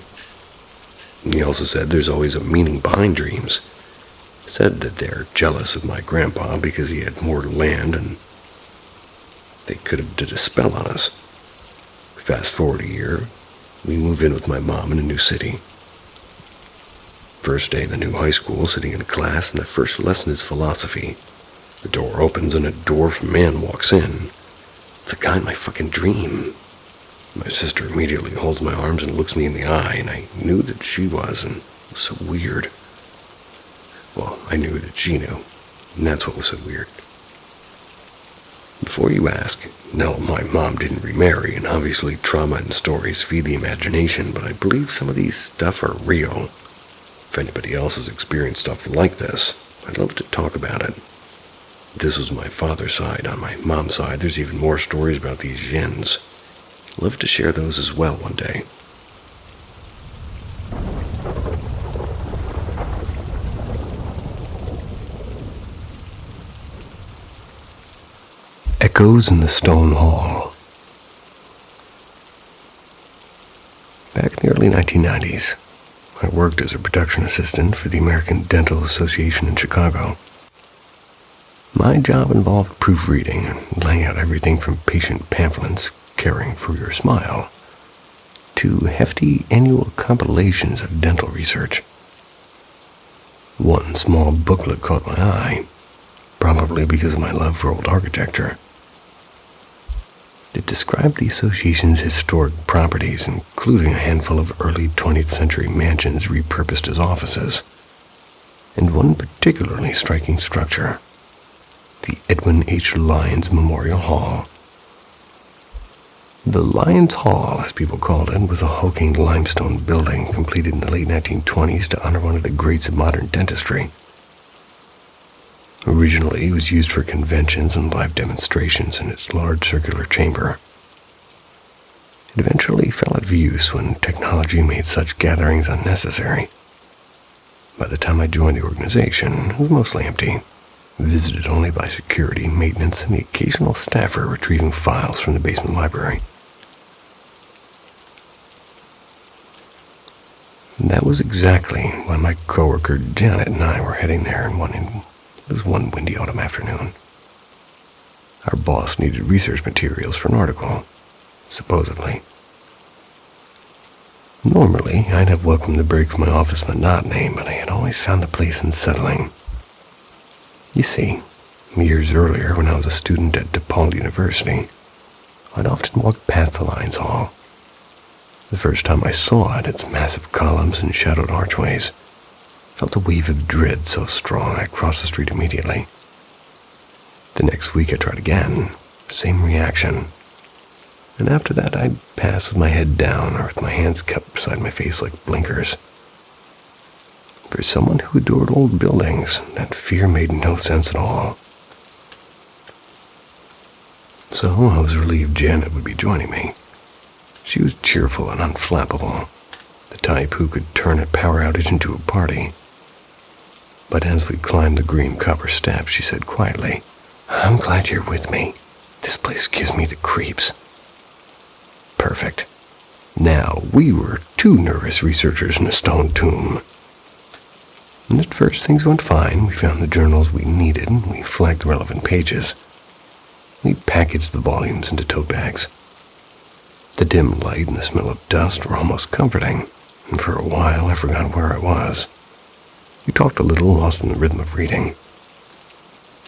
He also said there's always a meaning behind dreams. He said that they're jealous of my grandpa because he had more land and they could have did a spell on us. Fast forward a year, we move in with my mom in a new city. First day in the new high school, sitting in a class, and the first lesson is philosophy. The door opens and a dwarf man walks in. The guy in my fucking dream. My sister immediately holds my arms and looks me in the eye, and I knew that she was, and it was so weird. Well, I knew that she knew, and that's what was so weird. Before you ask, no, my mom didn't remarry, and obviously trauma and stories feed the imagination, but I believe some of these stuff are real. If anybody else has experienced stuff like this, I'd love to talk about it. This was my father's side. On my mom's side, there's even more stories about these jinns. I'd love to share those as well one day. Echoes in the Stone Hall. Back in the early 1990s, I worked as a production assistant for the American Dental Association in Chicago. My job involved proofreading and laying out everything from patient pamphlets, caring for your smile, to hefty annual compilations of dental research. One small booklet caught my eye, probably because of my love for old architecture. It described the association's historic properties, including a handful of early 20th century mansions repurposed as offices, and one particularly striking structure, the Edwin H. Lyons Memorial Hall. The Lyons Hall, as people called it, was a hulking limestone building completed in the late 1920s to honor one of the greats of modern dentistry. Originally, it was used for conventions and live demonstrations in its large circular chamber. It eventually fell out of use when technology made such gatherings unnecessary. By the time I joined the organization, it was mostly empty, visited only by security, maintenance, and the occasional staffer retrieving files from the basement library. And that was exactly why my coworker Janet and I were heading there it was one windy autumn afternoon. Our boss needed research materials for an article, supposedly. Normally, I'd have welcomed the break from my office monotony, but I had always found the place unsettling. You see, years earlier, when I was a student at DePaul University, I'd often walk past the Lyons Hall. The first time I saw it, its massive columns and shadowed archways, felt a wave of dread so strong I crossed the street immediately. The next week I tried again, same reaction. And after that I'd pass with my head down or with my hands cupped beside my face like blinkers. For someone who adored old buildings, that fear made no sense at all. So I was relieved Janet would be joining me. She was cheerful and unflappable, the type who could turn a power outage into a party. But as we climbed the green copper steps, she said quietly, "I'm glad you're with me. This place gives me the creeps." Perfect. Now we were two nervous researchers in a stone tomb. And at first things went fine. We found the journals we needed, and we flagged the relevant pages. We packaged the volumes into tote bags. The dim light and the smell of dust were almost comforting, and for a while I forgot where I was. We talked a little, lost in the rhythm of reading.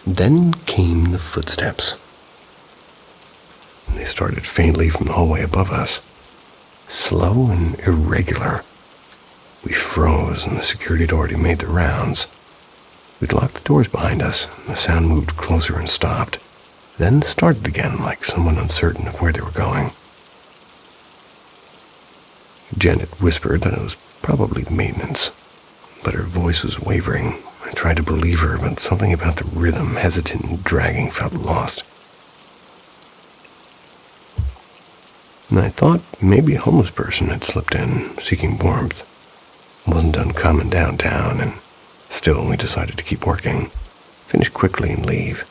Then came the footsteps. They started faintly from the hallway above us, slow and irregular. We froze, and the security had already made the rounds. We'd locked the doors behind us, and the sound moved closer and stopped, then started again like someone uncertain of where they were going. Janet whispered that it was probably maintenance, but her voice was wavering. I tried to believe her, but something about the rhythm, hesitant and dragging, felt lost. And I thought maybe a homeless person had slipped in, seeking warmth. It wasn't uncommon downtown, and still we decided to keep working, finish quickly and leave.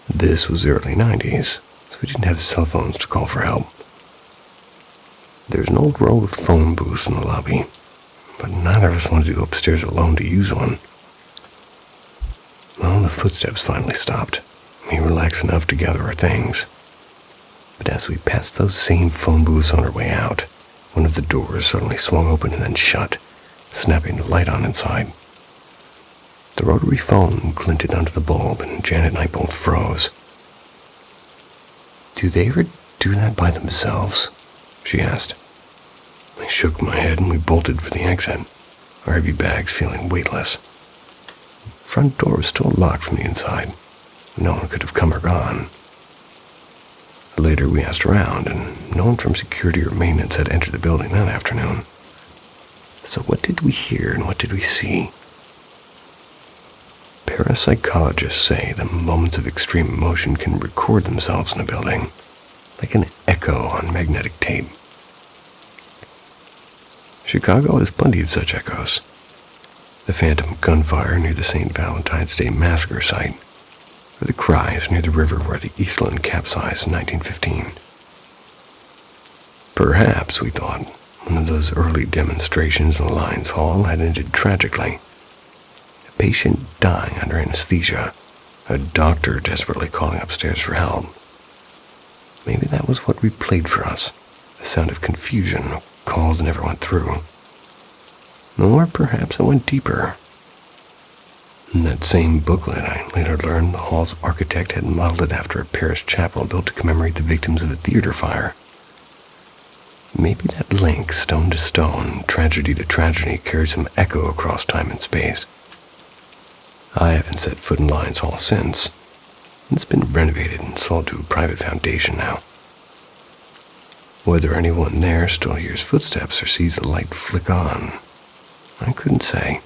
This was the early 90s, so we didn't have cell phones to call for help. There was an old row of phone booths in the lobby, but neither of us wanted to go upstairs alone to use one. Well, the footsteps finally stopped. We relaxed enough to gather our things. But as we passed those same phone booths on our way out, one of the doors suddenly swung open and then shut, snapping the light on inside. The rotary phone glinted under the bulb, and Janet and I both froze. "Do they ever do that by themselves?" she asked. I shook my head and we bolted for the exit, our heavy bags feeling weightless. The front door was still locked from the inside. No one could have come or gone. Later we asked around, and no one from security or maintenance had entered the building that afternoon. So what did we hear and what did we see? Parapsychologists say that moments of extreme emotion can record themselves in a building, like an echo on magnetic tape. Chicago has plenty of such echoes. The phantom gunfire near the St. Valentine's Day massacre site, or the cries near the river where the Eastland capsized in 1915. Perhaps, we thought, one of those early demonstrations in the Lions Hall had ended tragically. A patient dying under anesthesia, a doctor desperately calling upstairs for help. Maybe that was what replayed for us, the sound of confusion, calls that never went through. Or perhaps it went deeper. In that same booklet, I later learned the hall's architect had modeled it after a parish chapel built to commemorate the victims of a theater fire. Maybe that link, stone to stone, tragedy to tragedy, carries some echo across time and space. I haven't set foot in Lions Hall since. It's been renovated and sold to a private foundation now. Whether anyone there still hears footsteps or sees the light flick on, I couldn't say.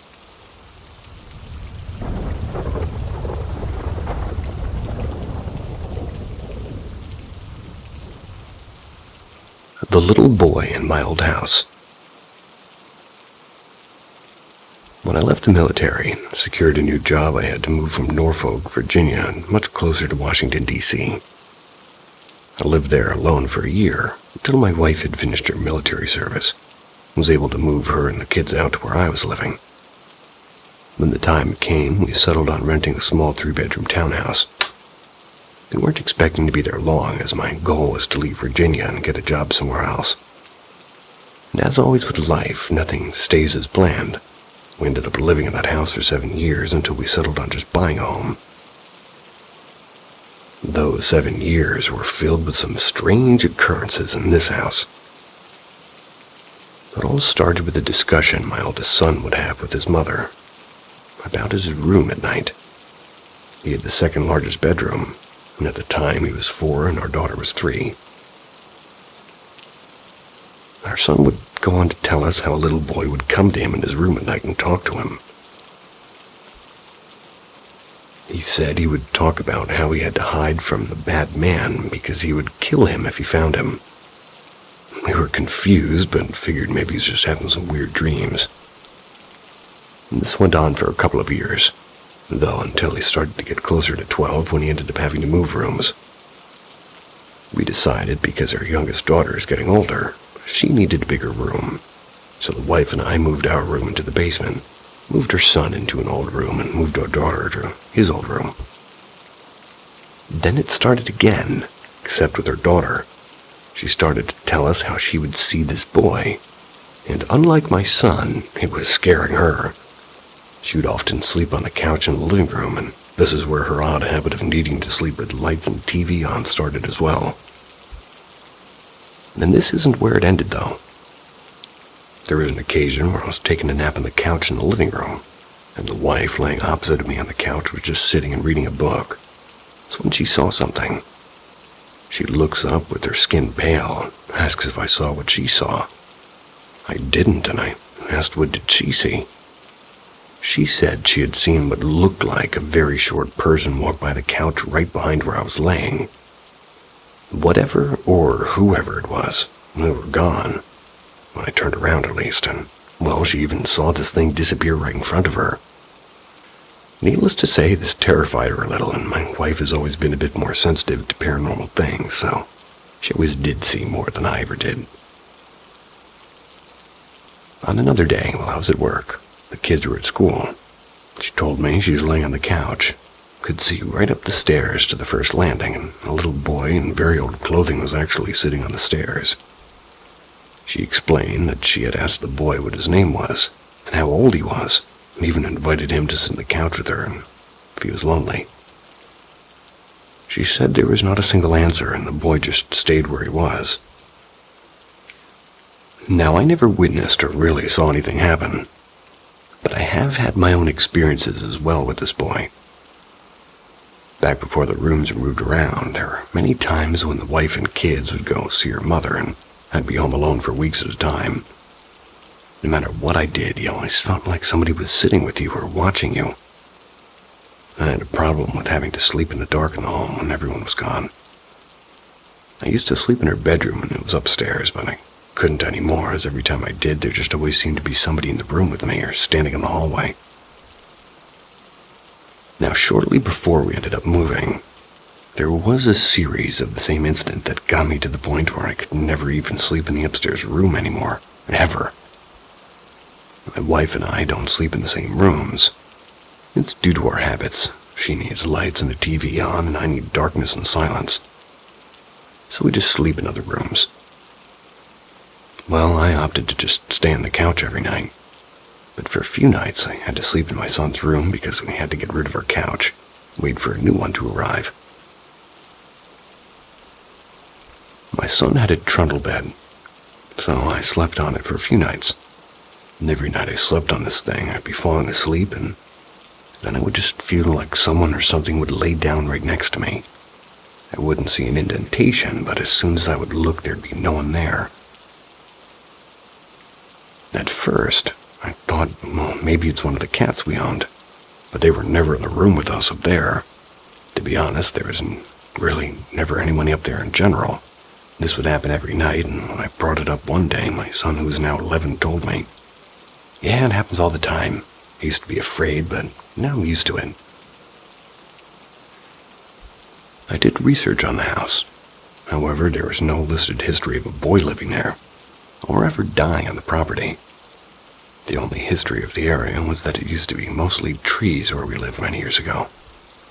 The little boy in my old house. When I left the military and secured a new job, I had to move from Norfolk, Virginia, much closer to Washington, D.C. I lived there alone for a year until my wife had finished her military service and was able to move her and the kids out to where I was living. When the time came, we settled on renting a small 3-bedroom townhouse. We weren't expecting to be there long, as my goal was to leave Virginia and get a job somewhere else. And as always with life, nothing stays as planned. We ended up living in that house for 7 years until we settled on just buying a home. Those 7 years were filled with some strange occurrences in this house. It all started with a discussion my oldest son would have with his mother about his room at night. He had the second largest bedroom, and at the time he was 4 and our daughter was 3. Our son would go on to tell us how a little boy would come to him in his room at night and talk to him. He said he would talk about how he had to hide from the bad man because he would kill him if he found him. We were confused, but figured maybe he was just having some weird dreams. And this went on for a couple of years, though until he started to get closer to 12 when he ended up having to move rooms. We decided, because our youngest daughter is getting older, she needed a bigger room, so the wife and I moved our room into the basement, moved her son into an old room, and moved our daughter to his old room. Then it started again, except with her daughter. She started to tell us how she would see this boy, and unlike my son, it was scaring her. She would often sleep on the couch in the living room, and this is where her odd habit of needing to sleep with lights and TV on started as well. And this isn't where it ended, though. There was an occasion where I was taking a nap on the couch in the living room, and the wife laying opposite of me on the couch was just sitting and reading a book. That's when she saw something. She looks up with her skin pale, asks if I saw what she saw. I didn't, and I asked what did she see. She said she had seen what looked like a very short person walk by the couch right behind where I was laying. Whatever or whoever it was, they were gone. When I turned around at least, and, well, she even saw this thing disappear right in front of her. Needless to say, this terrified her a little, and my wife has always been a bit more sensitive to paranormal things, so she always did see more than I ever did. On another day, while I was at work, the kids were at school. She told me she was laying on the couch, could see right up the stairs to the first landing, and a little boy in very old clothing was actually sitting on the stairs. She explained that she had asked the boy what his name was, and how old he was, and even invited him to sit on the couch with her, and if he was lonely. She said there was not a single answer, and the boy just stayed where he was. Now, I never witnessed or really saw anything happen, but I have had my own experiences as well with this boy. Back before the rooms were moved around, there were many times when the wife and kids would go see her mother, and I'd be home alone for weeks at a time. No matter what I did, you always felt like somebody was sitting with you or watching you. I had a problem with having to sleep in the dark in the home when everyone was gone. I used to sleep in her bedroom when it was upstairs, but I couldn't anymore, as every time I did, there just always seemed to be somebody in the room with me or standing in the hallway. Now, shortly before we ended up moving, there was a series of the same incident that got me to the point where I could never even sleep in the upstairs room anymore, ever. My wife and I don't sleep in the same rooms. It's due to our habits. She needs lights and a TV on, and I need darkness and silence. So we just sleep in other rooms. Well, I opted to just stay on the couch every night. But for a few nights, I had to sleep in my son's room because we had to get rid of our couch, wait for a new one to arrive. My son had a trundle bed, so I slept on it for a few nights. And every night I slept on this thing, I'd be falling asleep, and then I would just feel like someone or something would lay down right next to me. I wouldn't see an indentation, but as soon as I would look, there'd be no one there. At first, I thought, well, maybe it's one of the cats we owned, but they were never in the room with us up there. To be honest, there was really never anyone up there in general. This would happen every night, and when I brought it up one day, my son, who is now 11, told me, "Yeah, it happens all the time. I used to be afraid, but now I'm used to it." I did research on the house. However, there was no listed history of a boy living there, or ever dying on the property. The only history of the area was that it used to be mostly trees where we lived many years ago.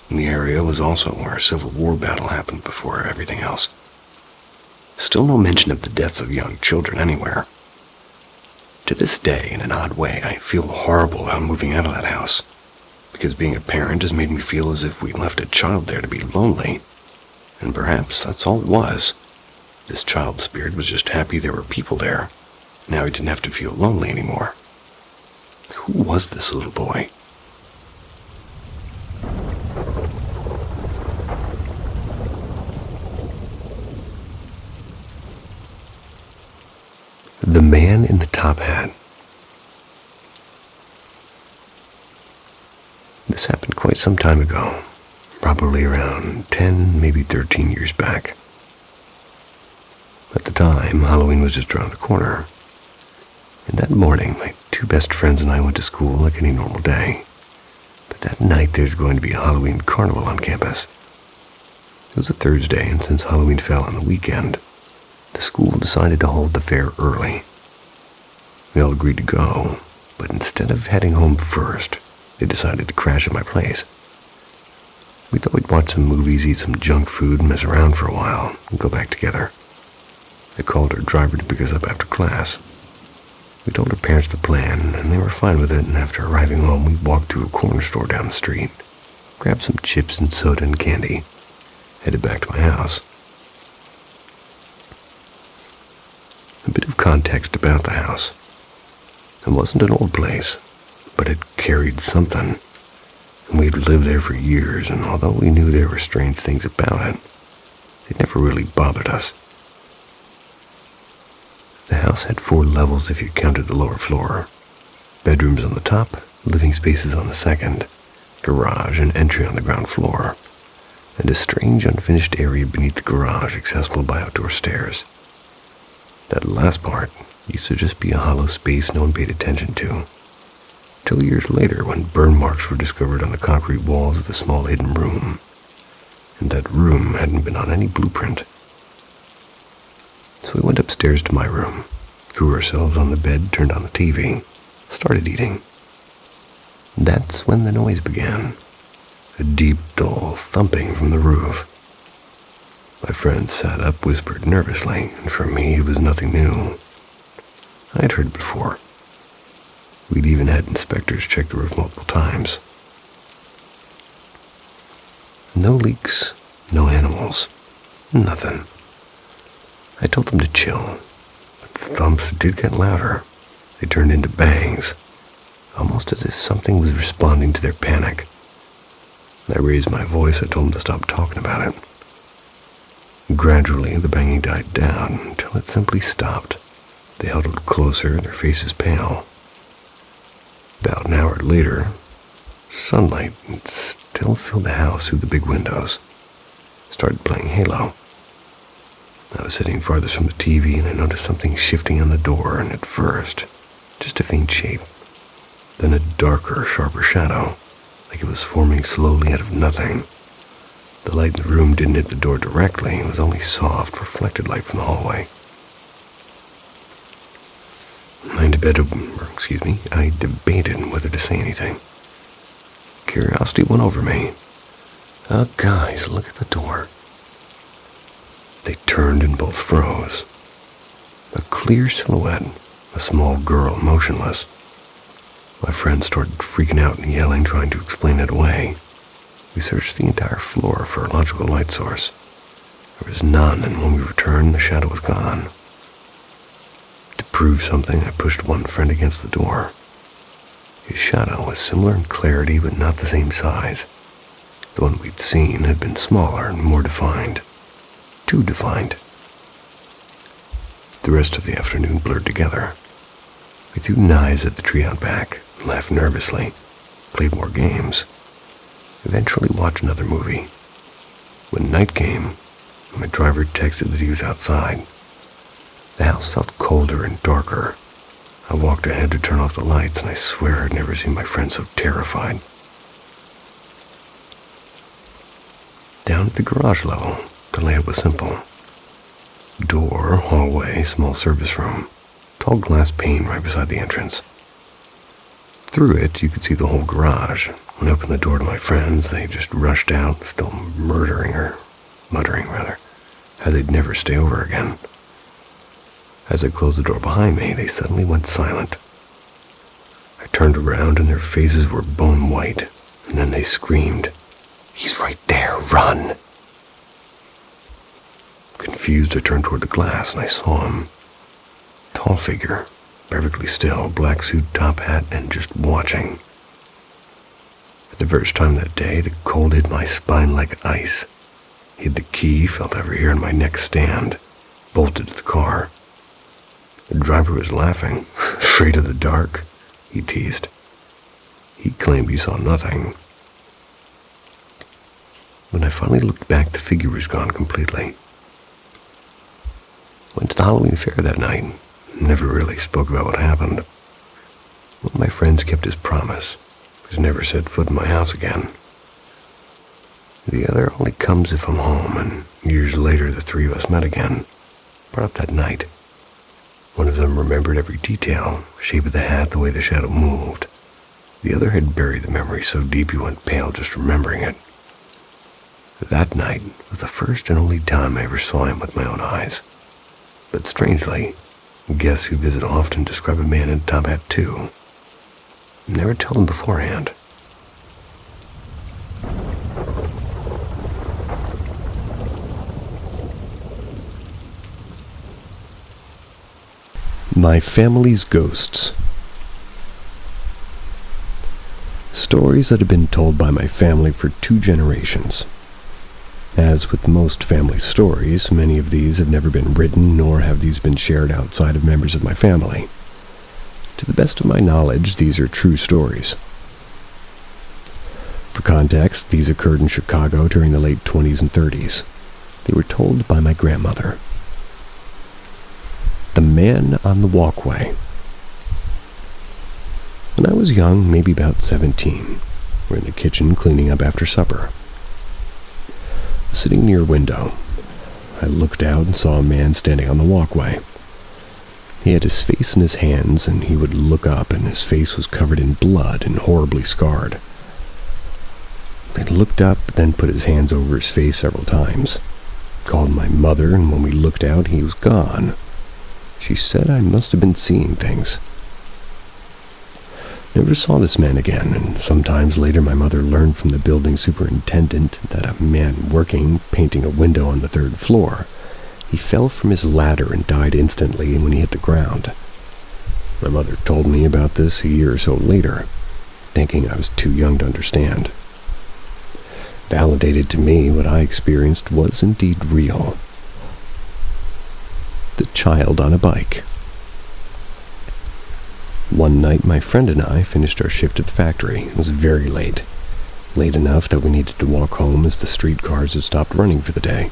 And the area was also where a Civil War battle happened before everything else. Still no mention of the deaths of young children anywhere. To this day, in an odd way, I feel horrible about moving out of that house, because being a parent has made me feel as if we left a child there to be lonely. And perhaps that's all it was. This child spirit was just happy there were people there. Now he didn't have to feel lonely anymore. Who was this little boy? The man in the top hat. This happened quite some time ago, probably around 10, maybe 13 years back. At the time, Halloween was just around the corner. And that morning, my two best friends and I went to school like any normal day. But that night, there's going to be a Halloween carnival on campus. It was a Thursday, and since Halloween fell on the weekend, the school decided to hold the fair early. We all agreed to go, but instead of heading home first, they decided to crash at my place. We thought we'd watch some movies, eat some junk food, mess around for a while, and go back together. I called our driver to pick us up after class. We told our parents the plan, and they were fine with it, and after arriving home, we walked to a corner store down the street, grabbed some chips and soda and candy, headed back to my house. A bit of context about the house. It wasn't an old place, but it carried something, and we'd lived there for years, and although we knew there were strange things about it, It never really bothered us. The house had 4 levels if you counted the lower floor. Bedrooms on the top, living spaces on the second, garage and entry on the ground floor, and a strange unfinished area beneath the garage accessible by outdoor stairs. That last part used to just be a hollow space no one paid attention to, till years later when burn marks were discovered on the concrete walls of the small hidden room, and that room hadn't been on any blueprint. So we went upstairs to my room, threw ourselves on the bed, turned on the TV, started eating. That's when the noise began, a deep, dull thumping from the roof. My friend sat up, whispered nervously, and for me it was nothing new. I had heard it before. We'd even had inspectors check the roof multiple times. No leaks, no animals, nothing. I told them to chill, but the thumps did get louder. They turned into bangs, almost as if something was responding to their panic. I raised my voice. I told them to stop talking about it. Gradually, the banging died down until it simply stopped. They huddled closer, their faces pale. About an hour later, sunlight still filled the house through the big windows. Started playing Halo. I was sitting farthest from the TV and I noticed something shifting on the door, and at first, just a faint shape. Then a darker, sharper shadow, like it was forming slowly out of nothing. The light in the room didn't hit the door directly. It was only soft, reflected light from the hallway. I debated whether to say anything. Curiosity went over me. Guys, look at the door. They turned and both froze. A clear silhouette, a small girl motionless. My friend started freaking out and yelling, trying to explain it away. We searched the entire floor for a logical light source. There was none, and when we returned, the shadow was gone. To prove something, I pushed one friend against the door. His shadow was similar in clarity, but not the same size. The one we'd seen had been smaller and more defined. Too defined. The rest of the afternoon blurred together. We threw knives at the tree out back, laughed nervously, played more games, eventually watched another movie. When night came, my driver texted that he was outside. The house felt colder and darker. I walked ahead to turn off the lights, and I swear I'd never seen my friend so terrified. Down at the garage level, the layout was simple. Door, hallway, small service room, tall glass pane right beside the entrance. Through it, you could see the whole garage. When I opened the door to my friends, they just rushed out, still muttering, how they'd never stay over again. As I closed the door behind me, they suddenly went silent. I turned around and their faces were bone white, and then they screamed, "He's right there, run!" Confused, I turned toward the glass and I saw him. Tall figure, perfectly still, black suit, top hat, and just watching. At the first time that day, the cold hit my spine like ice. Hid the key, felt every hair on my neck stand, bolted to the car. The driver was laughing, afraid of the dark, he teased. He claimed he saw nothing. When I finally looked back, the figure was gone completely. Went to the Halloween fair that night. Never really spoke about what happened. One of my friends kept his promise. He's never set foot in my house again. The other only comes if I'm home, and years later the three of us met again. Brought up that night. One of them remembered every detail, shape of the hat, the way the shadow moved. The other had buried the memory so deep he went pale just remembering it. That night was the first and only time I ever saw him with my own eyes. But strangely, guests who visit often describe a man in a top hat too. Never tell them beforehand. My family's ghosts. Stories that have been told by my family for 2 generations. As with most family stories, many of these have never been written, nor have these been shared outside of members of my family. To the best of my knowledge, these are true stories. For context, these occurred in Chicago during the late 20s and 30s. They were told by my grandmother. The Man on the Walkway. When I was young, maybe about 17, we're in the kitchen cleaning up after supper. Sitting near a window, I looked out and saw a man standing on the walkway. He had his face in his hands, and he would look up, and his face was covered in blood and horribly scarred. He looked up, then put his hands over his face several times. Called my mother, and when we looked out, he was gone. She said I must have been seeing things. Never saw this man again, and sometimes later my mother learned from the building superintendent that a man working, painting a window on the 3rd floor, he fell from his ladder and died instantly when he hit the ground. My mother told me about this a year or so later, thinking I was too young to understand. Validated to me what I experienced was indeed real. The child on a bike. One night, my friend and I finished our shift at the factory. It was very late. Late enough that we needed to walk home as the streetcars had stopped running for the day.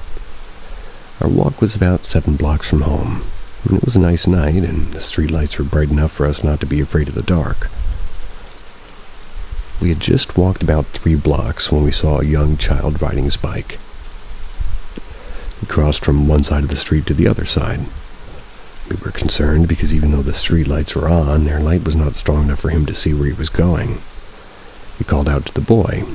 Our walk was about 7 blocks from home, and it was a nice night, and the streetlights were bright enough for us not to be afraid of the dark. We had just walked about 3 blocks when we saw a young child riding his bike. He crossed from one side of the street to the other side. We were concerned because even though the streetlights were on, their light was not strong enough for him to see where he was going. He called out to the boy.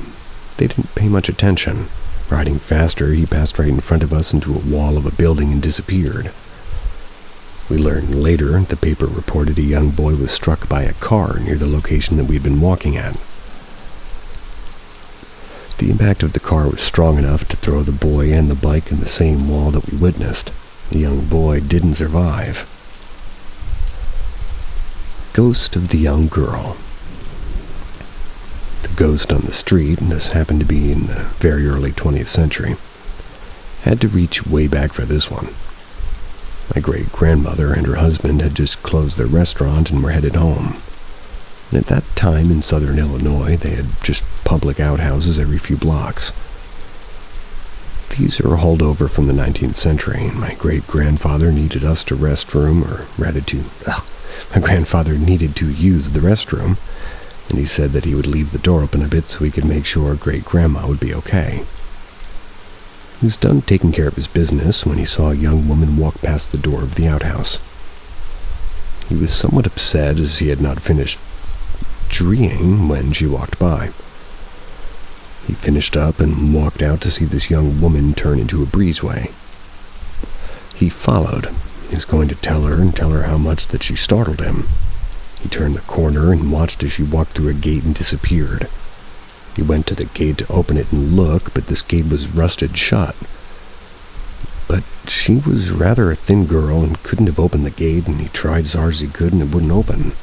They didn't pay much attention. Riding faster, he passed right in front of us into a wall of a building and disappeared. We learned later the paper reported a young boy was struck by a car near the location that we had been walking at. The impact of the car was strong enough to throw the boy and the bike in the same wall that we witnessed. The young boy didn't survive. Ghost of the young girl. The ghost on the street, and this happened to be in the very early 20th century, had to reach way back for this one. My great-grandmother and her husband had just closed their restaurant and were headed home. And at that time in southern Illinois, they had just public outhouses every few blocks. These are hauled over from the 19th century, and my great-grandfather needed my grandfather needed to use the restroom, and he said that he would leave the door open a bit so he could make sure great-grandma would be okay. He was done taking care of his business when he saw a young woman walk past the door of the outhouse. He was somewhat upset as he had not finished dreeing when she walked by. He finished up and walked out to see this young woman turn into a breezeway. He followed. He was going to tell her how much that she startled him. He turned the corner and watched as she walked through a gate and disappeared. He went to the gate to open it and look, but this gate was rusted shut. But she was rather a thin girl and couldn't have opened the gate, and he tried as hard as he could and it wouldn't open.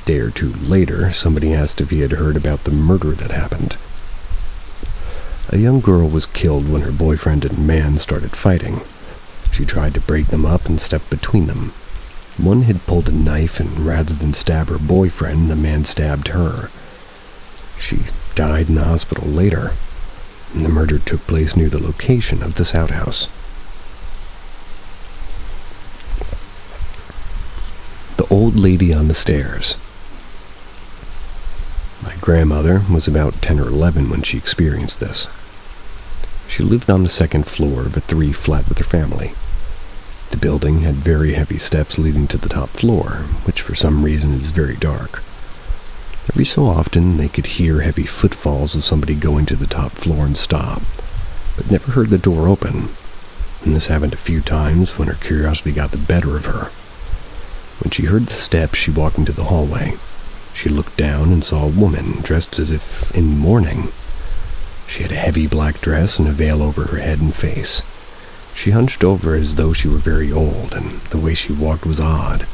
A day or two later, somebody asked if he had heard about the murder that happened. A young girl was killed when her boyfriend and man started fighting. She tried to break them up and stepped between them. One had pulled a knife, and rather than stab her boyfriend, the man stabbed her. She died in the hospital later, and the murder took place near the location of this outhouse. The old lady on the stairs. My grandmother was about 10 or 11 when she experienced this. She lived on the 2nd floor of a 3 flat with her family. The building had very heavy steps leading to the top floor, which for some reason is very dark. Every so often they could hear heavy footfalls of somebody going to the top floor and stop, but never heard the door open, and this happened a few times when her curiosity got the better of her. When she heard the steps, she walked into the hallway. She looked down and saw a woman dressed as if in mourning. She had a heavy black dress and a veil over her head and face. She hunched over as though she were very old, and the way she walked was odd.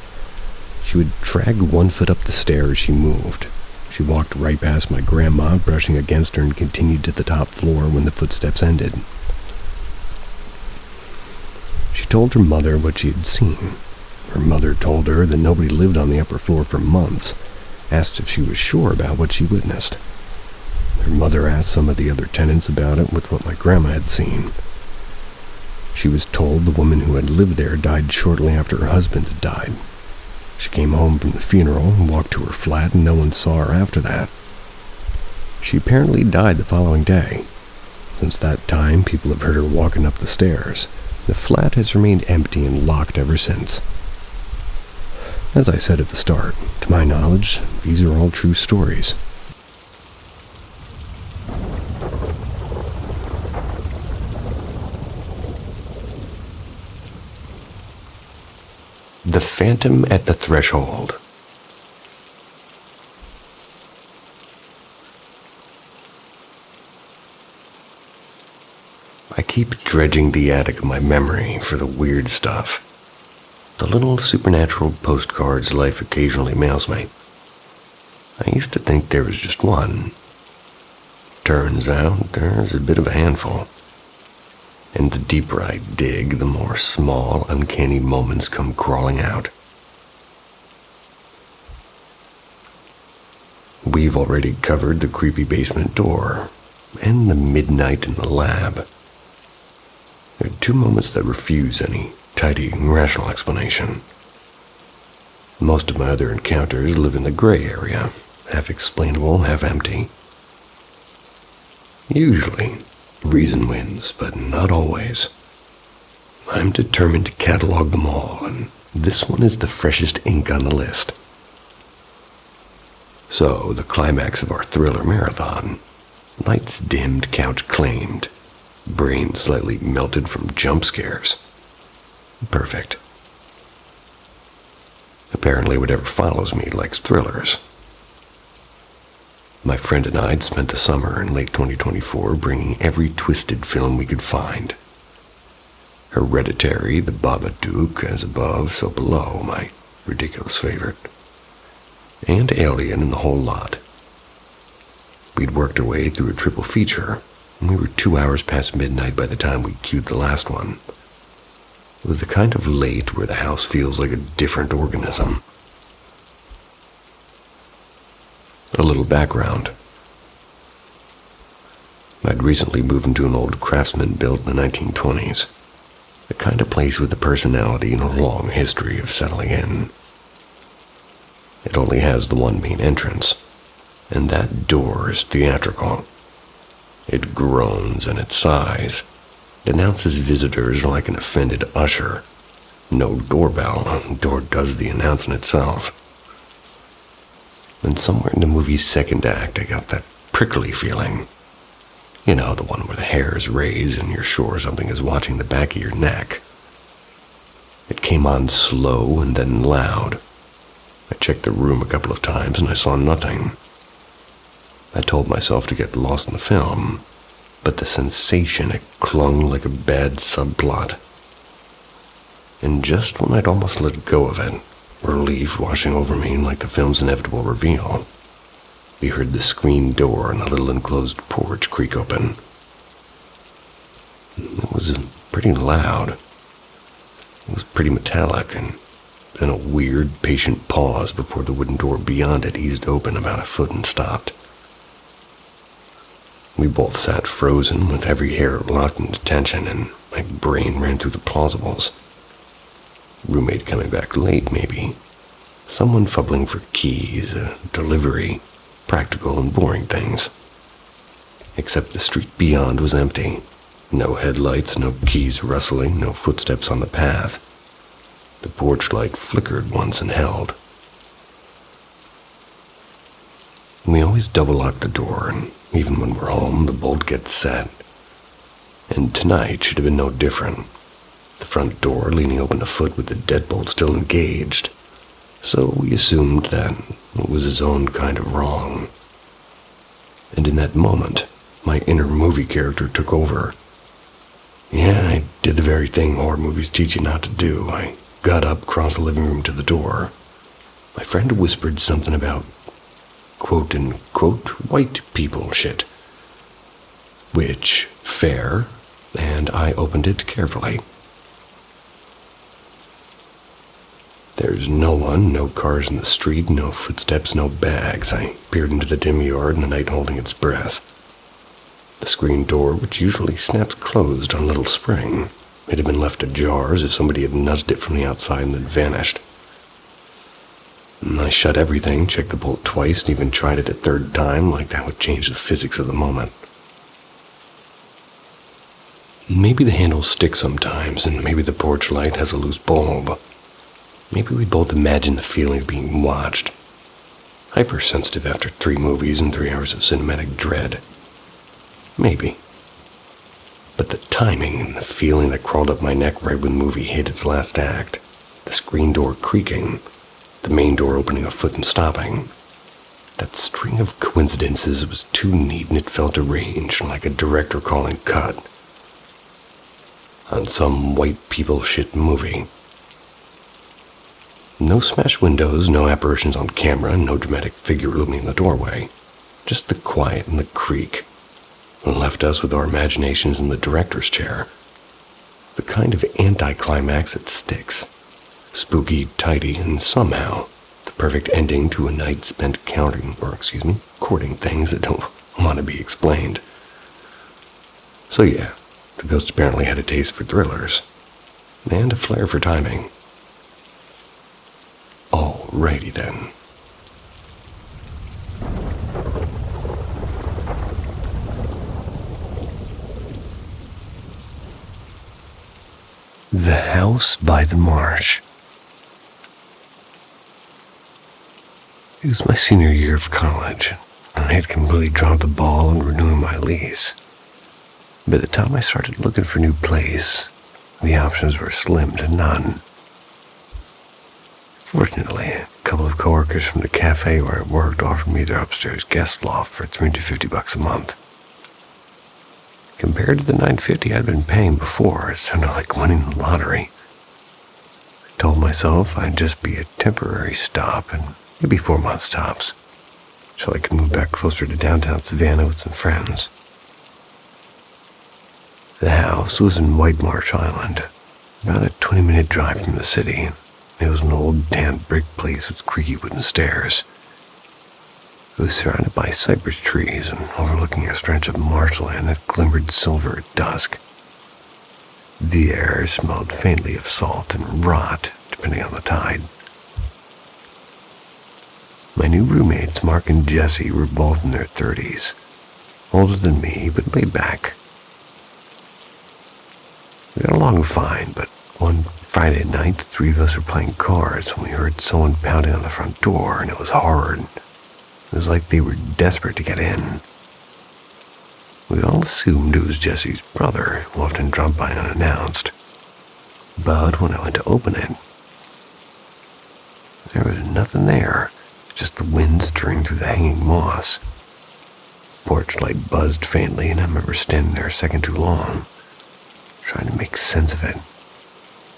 She would drag one foot up the stairs as she moved, She walked right past my grandma, brushing against her, and continued to the top floor when the footsteps ended. She told her mother what she had seen. Her mother told her that nobody lived on the upper floor for months, asked if she was sure about what she witnessed. Her mother asked some of the other tenants about it with what my grandma had seen. She was told the woman who had lived there died shortly after her husband had died. She came home from the funeral and walked to her flat, and no one saw her after that. She apparently died the following day. Since that time, people have heard her walking up the stairs. The flat has remained empty and locked ever since. As I said at the start, to my knowledge, these are all true stories. The Phantom at the Threshold. I keep dredging the attic of my memory for the weird stuff. The little supernatural postcards life occasionally mails me. I used to think there was just one. Turns out there's a bit of a handful. And the deeper I dig, the more small, uncanny moments come crawling out. We've already covered the creepy basement door, and the midnight in the lab. There are two moments that refuse any tidy, rational explanation. Most of my other encounters live in the gray area, half explainable, half empty. Usually, reason wins, but not always. I'm determined to catalog them all, and this one is the freshest ink on the list. So, the climax of our thriller marathon. Lights dimmed, couch claimed. Brain slightly melted from jump scares. Perfect. Apparently whatever follows me likes thrillers. My friend and I had spent the summer in late 2024 bringing every twisted film we could find. Hereditary, The Babadook, As Above, So Below, my ridiculous favorite. And Alien and the whole lot. We'd worked our way through a triple feature, and we were 2 hours past midnight by the time we cued the last one. It was the kind of late where the house feels like a different organism. A little background. I'd recently moved into an old craftsman built in the 1920s. The kind of place with a personality and a long history of settling in. It only has the one main entrance, and that door is theatrical. It groans and it sighs. It announces visitors like an offended usher. No doorbell, the door does the announcing itself. Then somewhere in the movie's second act, I got that prickly feeling. You know, the one where the hairs raise and you're sure something is watching the back of your neck. It came on slow and then loud. I checked the room a couple of times and I saw nothing. I told myself to get lost in the film, but the sensation, it clung like a bad subplot. And just when I'd almost let go of it, relief washing over me like the film's inevitable reveal, we heard the screen door in a little enclosed porch creak open. It was pretty loud. It was pretty metallic, and then a weird, patient pause before the wooden door beyond it eased open about a foot and stopped. We both sat frozen with every hair locked into tension, and my brain ran through the plausibles. Roommate coming back late, maybe. Someone fumbling for keys, a delivery, practical and boring things. Except the street beyond was empty. No headlights, no keys rustling, no footsteps on the path. The porch light flickered once and held. We always double-lock the door, and even when we're home, the bolt gets set. And tonight should have been no different. The front door leaning open a foot with the deadbolt still engaged. So we assumed that it was his own kind of wrong. And in that moment, my inner movie character took over. Yeah, I did the very thing horror movies teach you not to do. I got up, crossed the living room to the door. My friend whispered something about, quote-unquote white people shit. Which, fair, and I opened it carefully. There's no one, no cars in the street, no footsteps, no bags. I peered into the dim yard in the night holding its breath. The screen door, which usually snaps closed on a little spring, it had been left ajar as if somebody had nudged it from the outside and then vanished. I shut everything, checked the bolt twice, and even tried it a third time, like that would change the physics of the moment. Maybe the handles stick sometimes, and maybe the porch light has a loose bulb. Maybe we both imagine the feeling of being watched. Hypersensitive after 3 movies and 3 hours of cinematic dread. Maybe. But the timing and the feeling that crawled up my neck right when the movie hit its last act, the screen door creaking, the main door opening a foot and stopping, that string of coincidences was too neat and it felt arranged like a director calling cut on some white people shit movie. No smashed windows, no apparitions on camera, no dramatic figure looming in the doorway. Just the quiet and the creak. Left us with our imaginations in the director's chair. The kind of anticlimax that sticks. Spooky, tidy, and somehow the perfect ending to a night spent courting things that don't want to be explained. So yeah, the ghost apparently had a taste for thrillers. And a flair for timing. Alrighty then. The House by the Marsh. It was my senior year of college, and I had completely dropped the ball on renewing my lease. By the time I started looking for a new place, the options were slim to none. Fortunately, a couple of coworkers from the cafe where I worked offered me their upstairs guest loft for $350 a month. Compared to the $950 I'd been paying before, it sounded like winning the lottery. I told myself I'd just be a temporary stop and maybe 4 months tops, so I could move back closer to downtown Savannah with some friends. The house was in White Marsh Island, about a 20-minute drive from the city. It was an old tan brick place with creaky wooden stairs. It was surrounded by cypress trees and overlooking a stretch of marshland that glimmered silver at dusk. The air smelled faintly of salt and rot, depending on the tide. My new roommates, Mark and Jesse, were both in their 30s, older than me, but laid back. We got along fine, but one Friday night, the 3 of us were playing cards when we heard someone pounding on the front door, and it was hard. It was like they were desperate to get in. We all assumed it was Jesse's brother, who often dropped by unannounced. But when I went to open it, there was nothing there, just the wind stirring through the hanging moss. Porch light buzzed faintly, and I remember standing there a second too long, trying to make sense of it.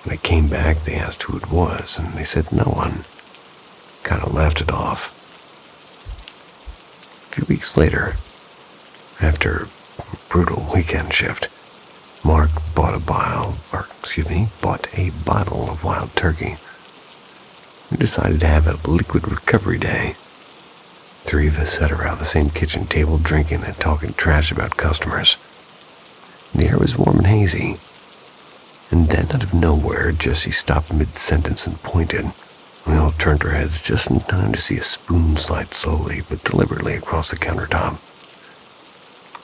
When I came back, they asked who it was, and they said no one. Kind of laughed it off. A few weeks later, after a brutal weekend shift, Mark bought a bottle of wild turkey. We decided to have a liquid recovery day. 3 of us sat around the same kitchen table drinking and talking trash about customers. The air was warm and hazy. And then, out of nowhere, Jessie stopped mid-sentence and pointed. We all turned our heads just in time to see a spoon slide slowly but deliberately across the countertop.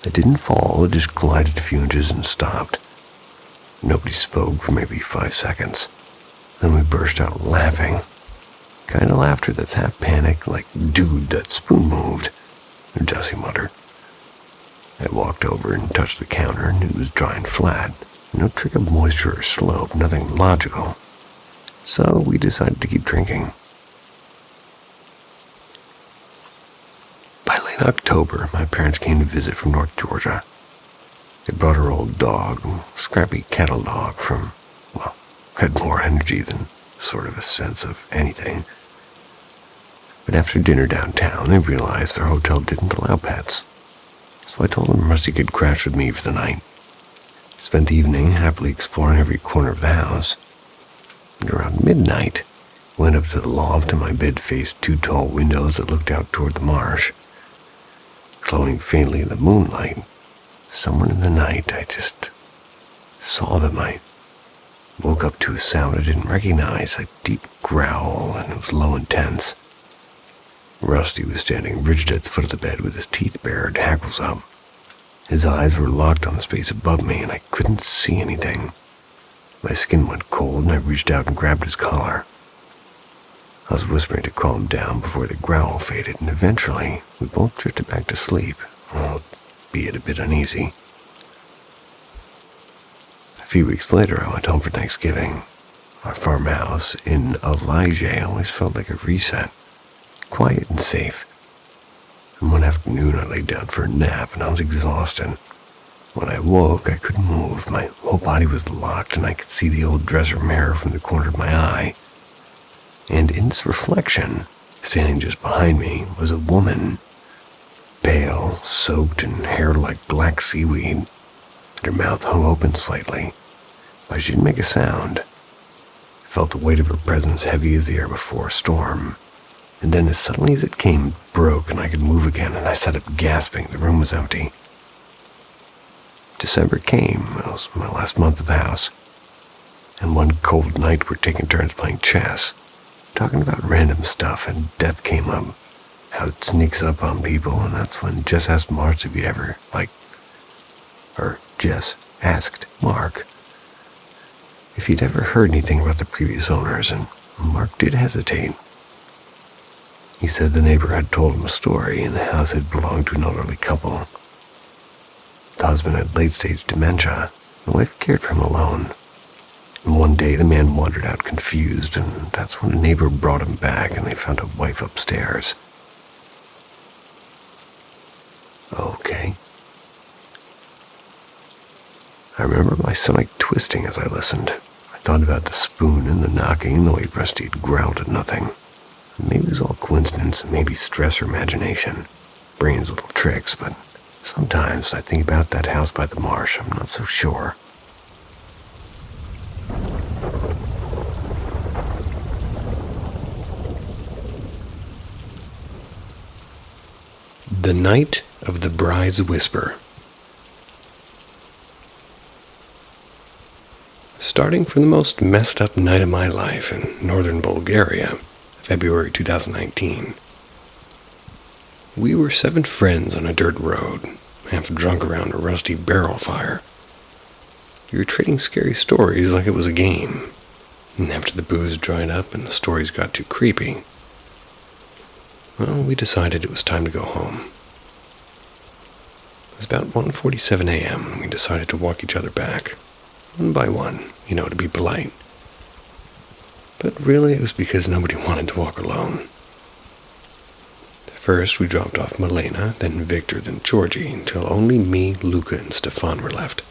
It didn't fall, it just glided a few inches and stopped. Nobody spoke for maybe 5 seconds. Then we burst out laughing. Kind of laughter that's half panic, like, "Dude, that spoon moved," Jessie muttered. I walked over and touched the counter, and it was dry and flat. No trick of moisture or slope, nothing logical. So we decided to keep drinking. By late October, my parents came to visit from North Georgia. They brought our old dog, a scrappy cattle dog had more energy than sort of a sense of anything. But after dinner downtown, they realized their hotel didn't allow pets. So I told them Rusty could crash with me for the night. Spent the evening happily exploring every corner of the house. And around midnight, went up to the loft, and my bed faced two tall windows that looked out toward the marsh. Glowing faintly in the moonlight, somewhere in the night, I just saw them. I woke up to a sound I didn't recognize, a deep growl, and it was low and tense. Rusty was standing rigid at the foot of the bed with his teeth bared, hackles up. His eyes were locked on the space above me, and I couldn't see anything. My skin went cold, and I reached out and grabbed his collar. I was whispering to calm down before the growl faded, and eventually we both drifted back to sleep, albeit a bit uneasy. A few weeks later, I went home for Thanksgiving. Our farmhouse in Elijah always felt like a reset, quiet and safe. And one afternoon, I laid down for a nap, and I was exhausted. When I woke, I couldn't move. My whole body was locked, and I could see the old dresser mirror from the corner of my eye. And in its reflection, standing just behind me, was a woman, pale, soaked, and hair like black seaweed, and her mouth hung open slightly, but she didn't make a sound. I felt the weight of her presence heavy as the air before a storm, and then as suddenly as it came, it broke, and I could move again, and I sat up gasping. The room was empty. December came. It was my last month at the house, and one cold night we're taking turns playing chess, talking about random stuff, and death came up, how it sneaks up on people, and that's when Jess asked Mark if he'd ever, Jess asked Mark if he'd ever heard anything about the previous owners, and Mark did hesitate. He said the neighbor had told him a story, and the house had belonged to an elderly couple. The husband had late-stage dementia, and the wife cared for him alone. And one day the man wandered out confused, and that's when a neighbor brought him back, and they found a wife upstairs. Okay. I remember my stomach twisting as I listened. I thought about the spoon and the knocking and the way Rusty had growled at nothing. Maybe it was all coincidence, maybe stress or imagination, brain's little tricks, but sometimes I think about that house by the marsh. I'm not so sure. The Night of the Bride's Whisper. Starting from the most messed up night of my life in northern Bulgaria, February 2019. We were 7 friends on a dirt road, half drunk around a rusty barrel fire. We were trading scary stories like it was a game, and after the booze dried up and the stories got too creepy, well, we decided it was time to go home. It was about 1:47 a.m. and we decided to walk each other back, one by one, to be polite. But really it was because nobody wanted to walk alone. First we dropped off Milena, then Victor, then Georgie, until only me, Luca, and Stefan were left.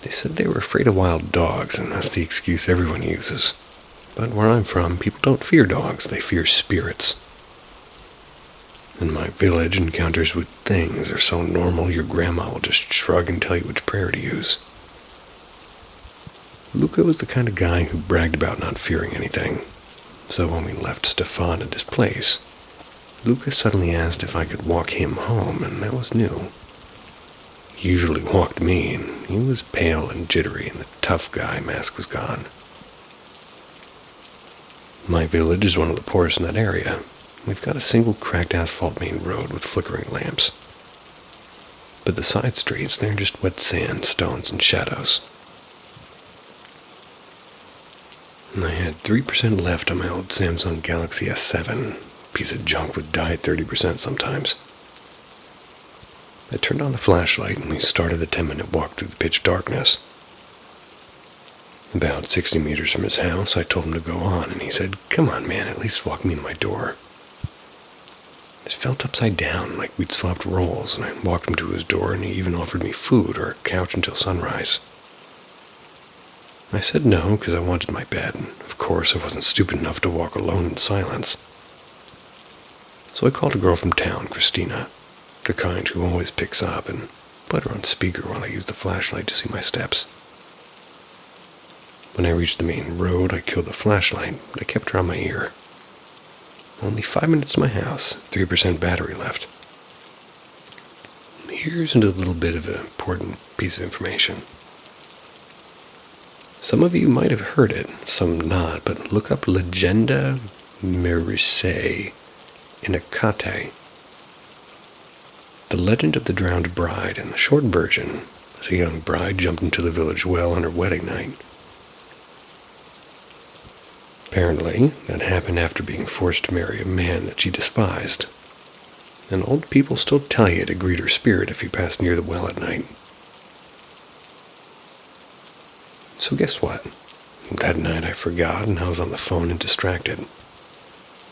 They said they were afraid of wild dogs, and that's the excuse everyone uses. But where I'm from, people don't fear dogs, they fear spirits. In my village, encounters with things are so normal your grandma will just shrug and tell you which prayer to use. Luca was the kind of guy who bragged about not fearing anything. So when we left Stefan at his place, Luca suddenly asked if I could walk him home, and that was new. He usually walked me, and he was pale and jittery, and the tough guy mask was gone. My village is one of the poorest in that area. We've got a single cracked asphalt main road with flickering lamps. But the side streets, they're just wet sand, stones, and shadows. And I had 3% left on my old Samsung Galaxy S7. Piece of junk would die at 30% sometimes. I turned on the flashlight and we started the 10-minute walk through the pitch darkness. About 60 meters from his house, I told him to go on, and he said, "Come on, man, at least walk me to my door." It felt upside down, like we'd swapped roles, and I walked him to his door, and he even offered me food or a couch until sunrise. I said no because I wanted my bed, and of course I wasn't stupid enough to walk alone in silence. So I called a girl from town, Christina, the kind who always picks up, and put her on speaker while I used the flashlight to see my steps. When I reached the main road, I killed the flashlight, but I kept her on my ear. Only 5 minutes to my house, 3% battery left. Here's a little bit of an important piece of information. Some of you might have heard it, some not, but look up Legenda Merisei in Akate. The legend of the drowned bride, and the short version is a young bride jumped into the village well on her wedding night. Apparently, that happened after being forced to marry a man that she despised. And old people still tell you to greet her spirit if you pass near the well at night. So guess what? That night I forgot and I was on the phone and distracted.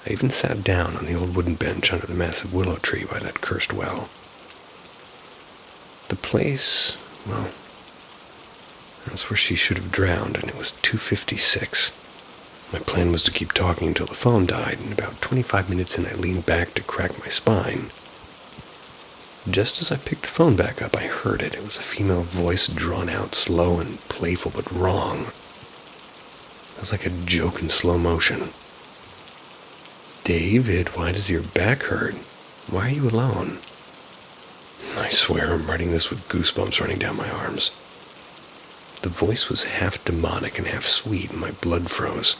I even sat down on the old wooden bench under the massive willow tree by that cursed well. The place, well, that's where she should have drowned, and it was 2:56. My plan was to keep talking until the phone died, and about 25 minutes in I leaned back to crack my spine. Just as I picked the phone back up, I heard it. It was a female voice, drawn out, slow and playful, but wrong. It was like a joke in slow motion. "David, why does your back hurt? Why are you alone?" I swear I'm writing this with goosebumps running down my arms. The voice was half demonic and half sweet, and my blood froze.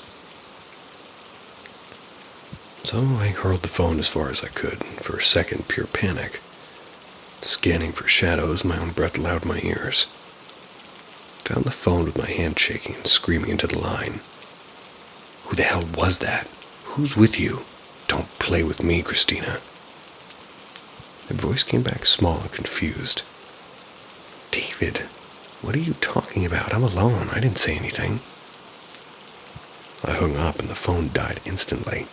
So I hurled the phone as far as I could, and for a second, pure panic. Scanning for shadows, my own breath loud in my ears. Found the phone with my hand shaking and screaming into the line. "Who the hell was that? Who's with you? Don't play with me, Christina." The voice came back small and confused. "David, what are you talking about? I'm alone. I didn't say anything." I hung up and the phone died instantly.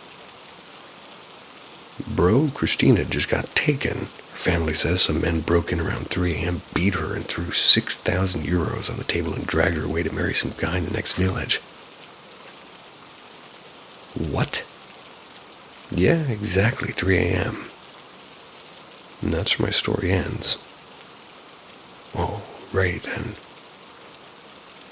"Bro, Christina just got taken. Her family says some men broke in around 3 a.m., beat her, and threw 6,000 euros on the table and dragged her away to marry some guy in the next village." "What?" "Yeah, exactly 3 a.m. And that's where my story ends. Oh, righty then.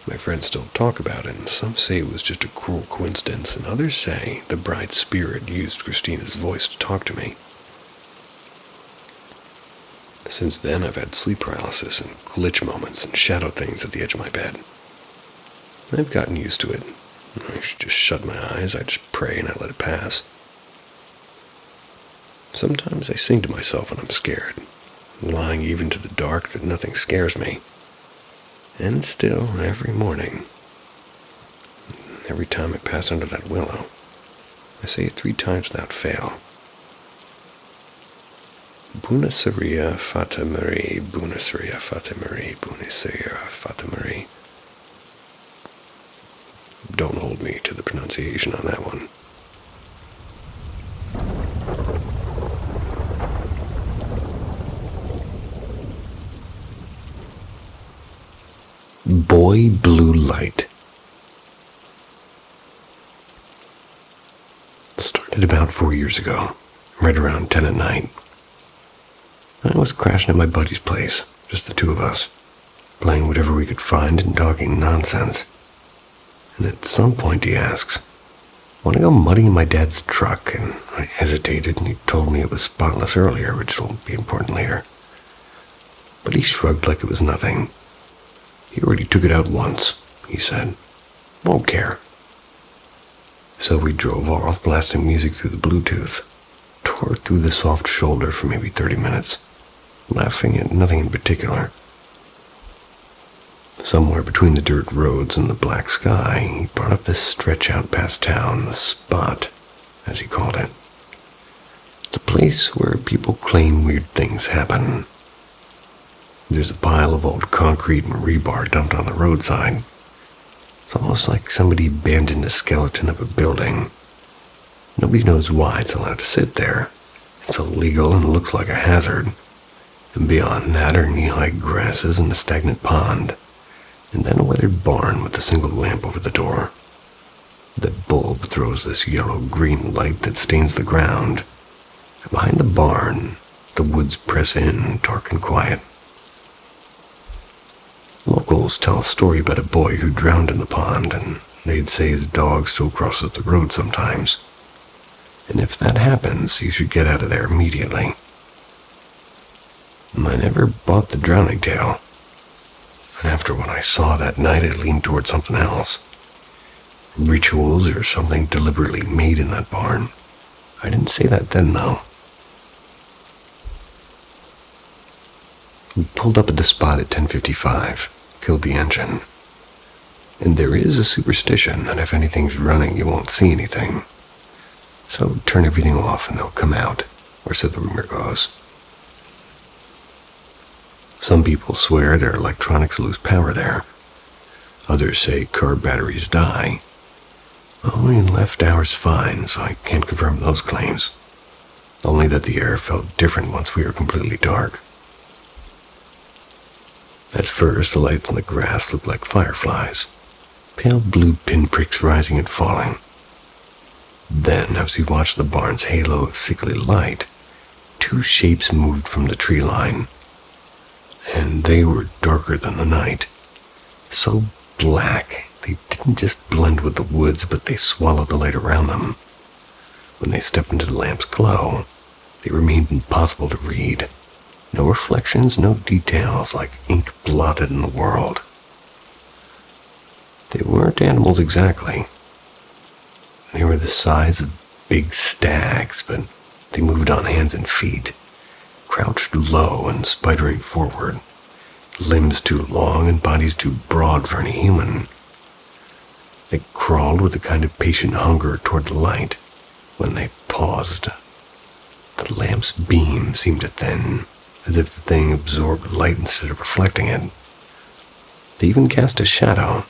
My friends still talk about it, and some say it was just a cruel coincidence, and others say the bride's spirit used Christina's voice to talk to me. Since then, I've had sleep paralysis and glitch moments and shadow things at the edge of my bed. I've gotten used to it. I just shut my eyes, I just pray, and I let it pass. Sometimes I sing to myself when I'm scared, lying even to the dark that nothing scares me. And still, every morning, every time I pass under that willow, I say it 3 times without fail. Bună seria, Fata Marie, bună seria, Fata Marie, bună seria, Fata Marie. Don't hold me to the pronunciation on that one. Boy Blue Light. It started about 4 years ago, right around 10 at night. I was crashing at my buddy's place, just the 2 of us, playing whatever we could find and talking nonsense. And at some point he asks, "Want to go mudding in my dad's truck?" And I hesitated, and he told me it was spotless earlier, which will be important later. But he shrugged like it was nothing. "He already took it out once," he said. "Won't care." So we drove off, blasting music through the Bluetooth, tore through the soft shoulder for maybe 30 minutes, laughing at nothing in particular. Somewhere between the dirt roads and the black sky, he brought up this stretch out past town, the spot, as he called it. It's a place where people claim weird things happen. There's a pile of old concrete and rebar dumped on the roadside. It's almost like somebody abandoned a skeleton of a building. Nobody knows why it's allowed to sit there. It's illegal and looks like a hazard. And beyond that are knee-high grasses and a stagnant pond. and then a weathered barn with a single lamp over the door. The bulb throws this yellow-green light that stains the ground, and behind the barn, the woods press in, dark and quiet. Locals tell a story about a boy who drowned in the pond, and they'd say his dog still crosses the road sometimes. And if that happens, you should get out of there immediately. I never bought the drowning tale. And after what I saw that night, I leaned toward something else. Rituals or something deliberately made in that barn. I didn't say that then, though. We pulled up at the spot at 10:55, killed the engine. And there is a superstition that if anything's running, you won't see anything. So turn everything off and they'll come out, or so the rumor goes. Some people swear their electronics lose power there. Others say car batteries die. Well, we left ours fine, so I can't confirm those claims. Only that the air felt different once we were completely dark. At first, the lights in the grass looked like fireflies, pale blue pinpricks rising and falling. Then, as we watched the barn's halo of sickly light, two shapes moved from the tree line, and they were darker than the night. So black, they didn't just blend with the woods, but they swallowed the light around them. When they stepped into the lamp's glow, they remained impossible to read. No reflections, no details, like ink blotted in the world. They weren't animals exactly. They were the size of big stags, but they moved on hands and feet, crouched low and spidering forward, limbs too long and bodies too broad for any human. They crawled with a kind of patient hunger toward the light. When they paused, the lamp's beam seemed to thin, as if the thing absorbed light instead of reflecting it. They even cast a shadow,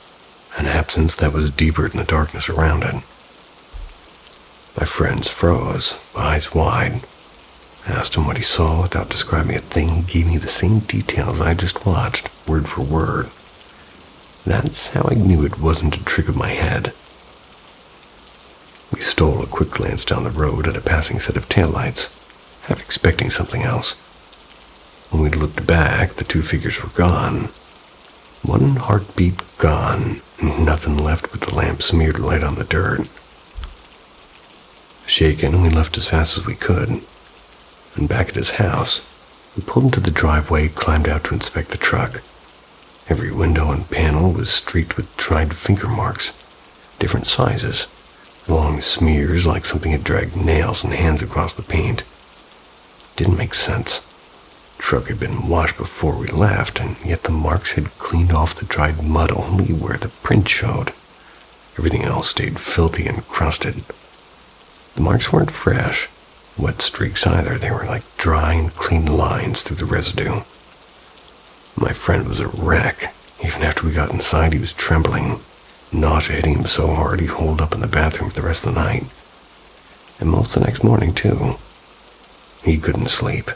an absence that was deeper than the darkness around it. My friends froze, eyes wide. I asked him what he saw without describing a thing. He gave me the same details I just watched, word for word. That's how I knew it wasn't a trick of my head. We stole a quick glance down the road at a passing set of taillights, half expecting something else. When we looked back, the two figures were gone. One heartbeat gone, nothing left but the lamp smeared light on the dirt. Shaken, we left as fast as we could. And back at his house, we pulled into the driveway, climbed out to inspect the truck. Every window and panel was streaked with dried finger marks, different sizes, long smears like something had dragged nails and hands across the paint. Didn't make sense. The truck had been washed before we left, and yet the marks had cleaned off the dried mud only where the print showed. Everything else stayed filthy and crusted. The marks weren't fresh, wet streaks either. They were like dry and clean lines through the residue. My friend was a wreck. Even after we got inside, he was trembling. Nausea hitting him so hard he holed up in the bathroom for the rest of the night. And most of the next morning, too. He couldn't sleep.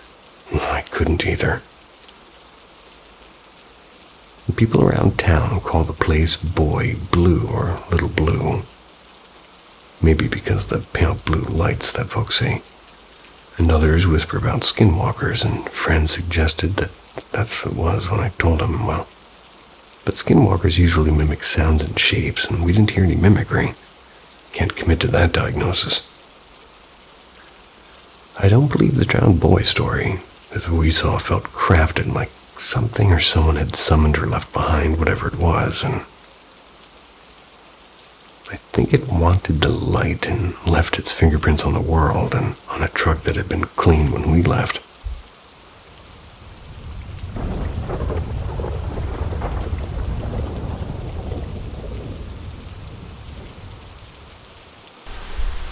I couldn't either. The people around town call the place Boy Blue or Little Blue. Maybe because the pale blue lights that folks see. And others whisper about skinwalkers, and friends suggested that that's what it was when I told them, well. But skinwalkers usually mimic sounds and shapes, and we didn't hear any mimicry. Can't commit to that diagnosis. I don't believe the drowned boy story, because what we saw felt crafted like something or someone had summoned or left behind whatever it was, and I think it wanted the light and left its fingerprints on the world and on a truck that had been cleaned when we left.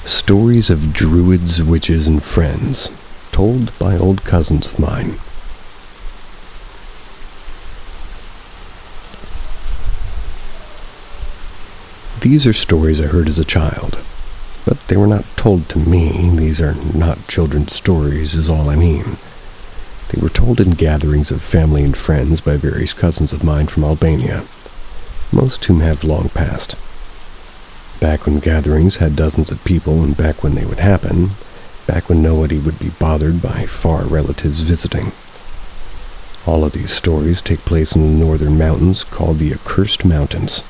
Stories of druids, witches, and friends, told by old cousins of mine. These are stories I heard as a child, but they were not told to me. These are not children's stories is all I mean. They were told in gatherings of family and friends by various cousins of mine from Albania. most whom have long passed. Back when gatherings had dozens of people, and back when they would happen, back when nobody would be bothered by far relatives visiting. All of these stories take place in the northern mountains called the Accursed Mountains.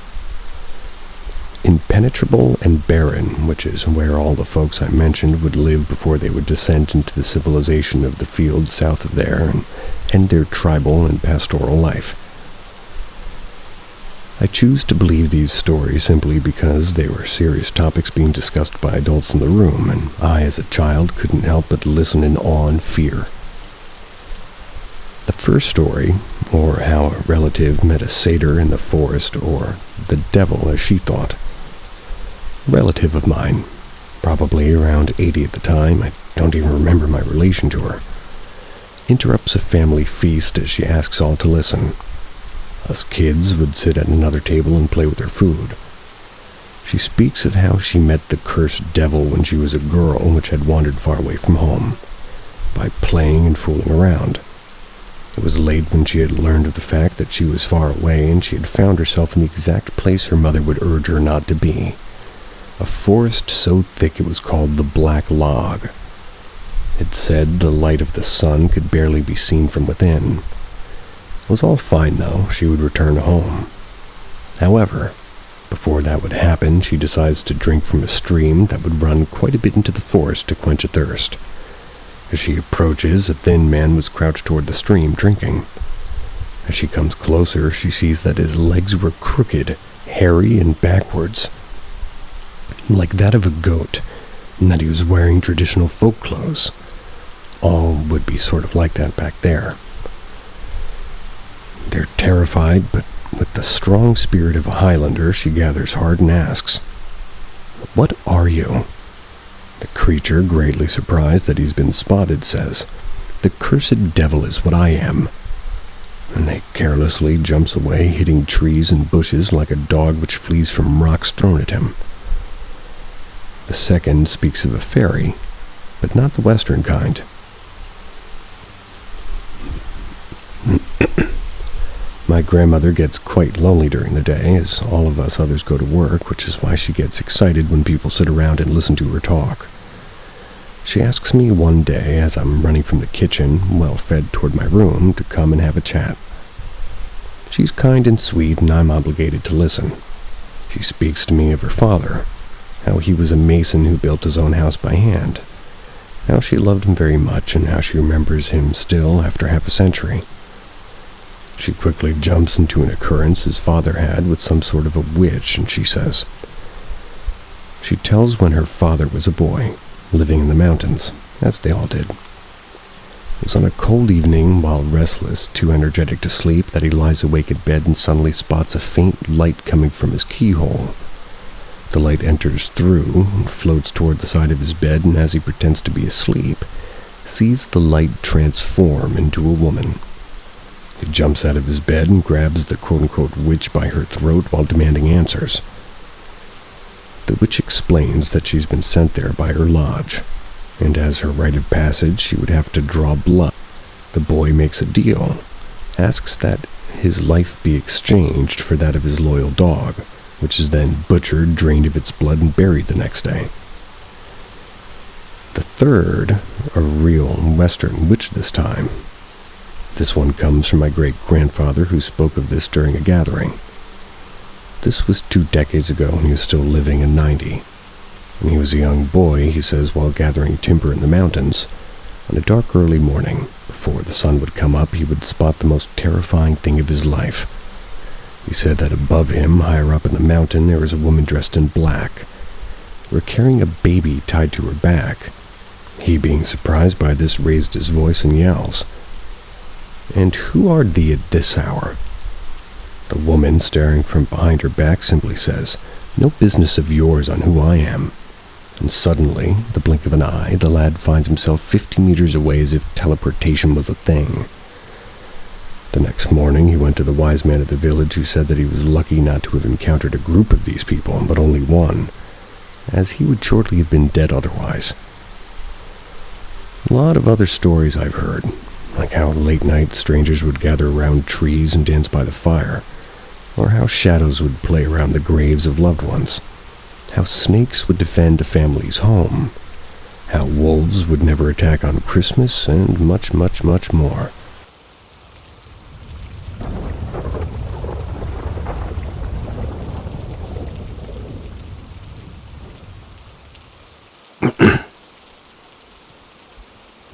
Impenetrable and barren, which is where all the folks I mentioned would live before they would descend into the civilization of the fields south of there and end their tribal and pastoral life. I choose to believe these stories simply because they were serious topics being discussed by adults in the room, and I, as a child, couldn't help but listen in awe and fear. The first story, or how a relative met a satyr in the forest, or the devil as she thought. A relative of mine, probably around 80 at the time, I don't even remember my relation to her, interrupts a family feast as she asks all to listen. Us kids would sit at another table and play with their food. She speaks of how she met the cursed devil when she was a girl which had wandered far away from home, by playing and fooling around. It was late when she had learned of the fact that she was far away and she had found herself in the exact place her mother would urge her not to be. A forest so thick it was called the Black Log. It said the light of the sun could barely be seen from within. It was all fine, though. She would return home. However, before that would happen, she decides to drink from a stream that would run quite a bit into the forest to quench a thirst. As she approaches, a thin man was crouched toward the stream, drinking. As she comes closer, she sees that his legs were crooked, hairy, and backwards, like that of a goat, and that he was wearing traditional folk clothes. All would be sort of like that back there. They're terrified, but with the strong spirit of a Highlander, she gathers heart and asks, "What are you?" The creature, greatly surprised that he's been spotted, says, "The cursed devil is what I am." And he carelessly jumps away, hitting trees and bushes like a dog which flees from rocks thrown at him. The second speaks of a fairy, but not the western kind. My grandmother gets quite lonely during the day, as all of us others go to work, which is why she gets excited when people sit around and listen to her talk. She asks me one day, as I'm running from the kitchen, well fed, toward my room, to come and have a chat. She's kind and sweet, and I'm obligated to listen. She speaks to me of her father, how he was a mason who built his own house by hand, how she loved him very much, and how she remembers him still after half a century. She quickly jumps into an occurrence his father had with some sort of a witch, and she says, she tells when her father was a boy, living in the mountains, as they all did. It was on a cold evening, while restless, too energetic to sleep, that he lies awake at bed and suddenly spots a faint light coming from his keyhole. The light enters through and floats toward the side of his bed, and as he pretends to be asleep, sees the light transform into a woman. He jumps out of his bed and grabs the quote-unquote witch by her throat while demanding answers. The witch explains that she's been sent there by her lodge, and as her rite of passage she would have to draw blood. The boy makes a deal, asks that his life be exchanged for that of his loyal dog, which is then butchered, drained of its blood, and buried the next day. The third, a real western witch this time. This one comes from my great-grandfather, who spoke of this during a gathering. This was 2 decades ago, and he was still living in 90. When he was a young boy, he says, while gathering timber in the mountains, on a dark early morning, before the sun would come up, he would spot the most terrifying thing of his life. He said that above him, higher up in the mountain, there was a woman dressed in black, carrying a baby tied to her back. He, being surprised by this, raised his voice and yells, "And who are thee at this hour?" The woman, staring from behind her back, simply says, "No business of yours on who I am." And suddenly, the blink of an eye, the lad finds himself 50 meters away as if teleportation was a thing. The next morning, he went to the wise man of the village, who said that he was lucky not to have encountered a group of these people, but only one, as he would shortly have been dead otherwise. A lot of other stories I've heard, like how late night strangers would gather around trees and dance by the fire, or how shadows would play around the graves of loved ones, how snakes would defend a family's home, how wolves would never attack on Christmas, and much, much, much more.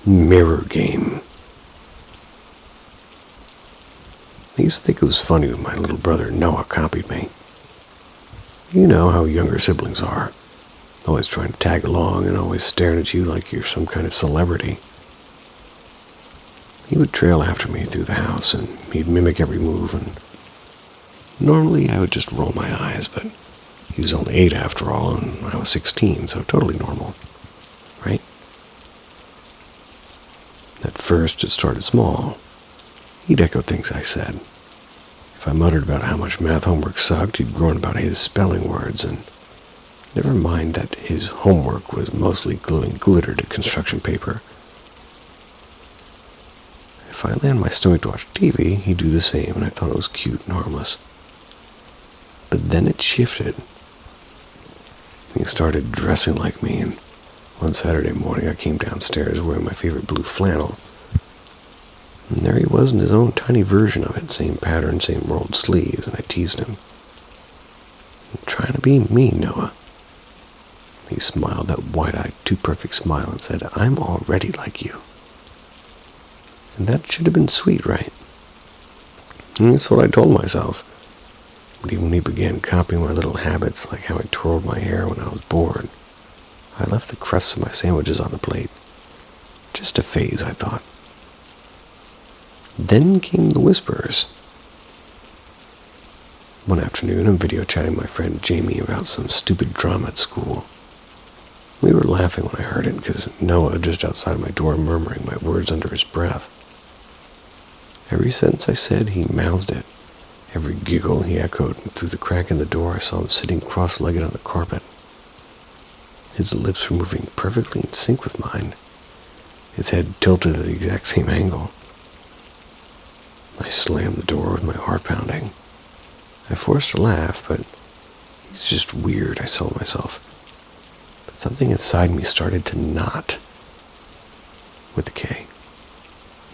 Mirror game. I used to think it was funny when my little brother Noah copied me. You know how younger siblings are. Always trying to tag along and always staring at you like you're some kind of celebrity. He would trail after me through the house and he'd mimic every move, and normally I would just roll my eyes, but he was only 8 after all and I was 16, so totally normal, right? At first it started small. He'd echo things I said. If I muttered about how much math homework sucked, he'd groan about his spelling words, and never mind that his homework was mostly gluing glitter to construction paper. If I lay on my stomach to watch TV, he'd do the same, and I thought it was cute and harmless. But then it shifted. He started dressing like me, and one Saturday morning I came downstairs wearing my favorite blue flannel. And there he was in his own tiny version of it, same pattern, same rolled sleeves, and I teased him. "You're trying to be me, Noah." He smiled that wide-eyed, too-perfect smile and said, "I'm already like you." And that should have been sweet, right? And that's what I told myself. But even when he began copying my little habits, like how I twirled my hair when I was bored, I left the crusts of my sandwiches on the plate. Just a phase, I thought. Then came the whispers. One afternoon, I'm video chatting my friend Jamie about some stupid drama at school. We were laughing when I heard it, because Noah, just outside my door, murmuring my words under his breath. Every sentence I said, he mouthed it. Every giggle he echoed, and through the crack in the door I saw him sitting cross-legged on the carpet. His lips were moving perfectly in sync with mine, his head tilted at the exact same angle. I slammed the door with my heart pounding. I forced a laugh, but he's just weird, I told myself. But something inside me started to knot, with a K.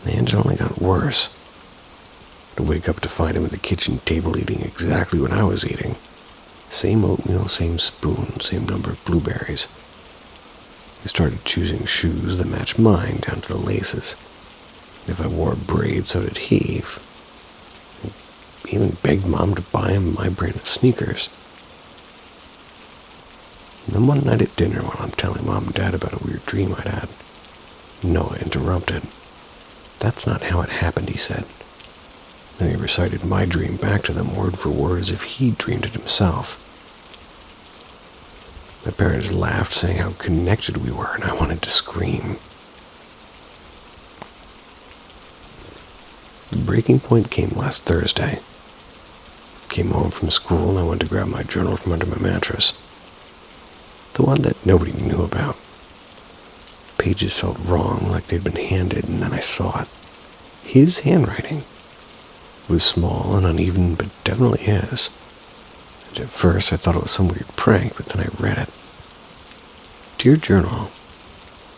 And it only got worse. To wake up to find him at the kitchen table eating exactly what I was eating. Same oatmeal, same spoon, same number of blueberries. He started choosing shoes that matched mine down to the laces. And if I wore a braid, so did he. He even begged Mom to buy him my brand of sneakers. And then one night at dinner, while I'm telling Mom and Dad about a weird dream I'd had, Noah interrupted. "That's not how it happened," he said. Then he recited my dream back to them word for word as if he dreamed it himself. My parents laughed, saying how connected we were, and I wanted to scream. The breaking point came last Thursday. Came home from school and I went to grab my journal from under my mattress. The one that nobody knew about. Pages felt wrong, like they'd been handed, and then I saw it. His handwriting. It was small and uneven, but definitely his. And at first I thought it was some weird prank, but then I read it. "Dear Journal,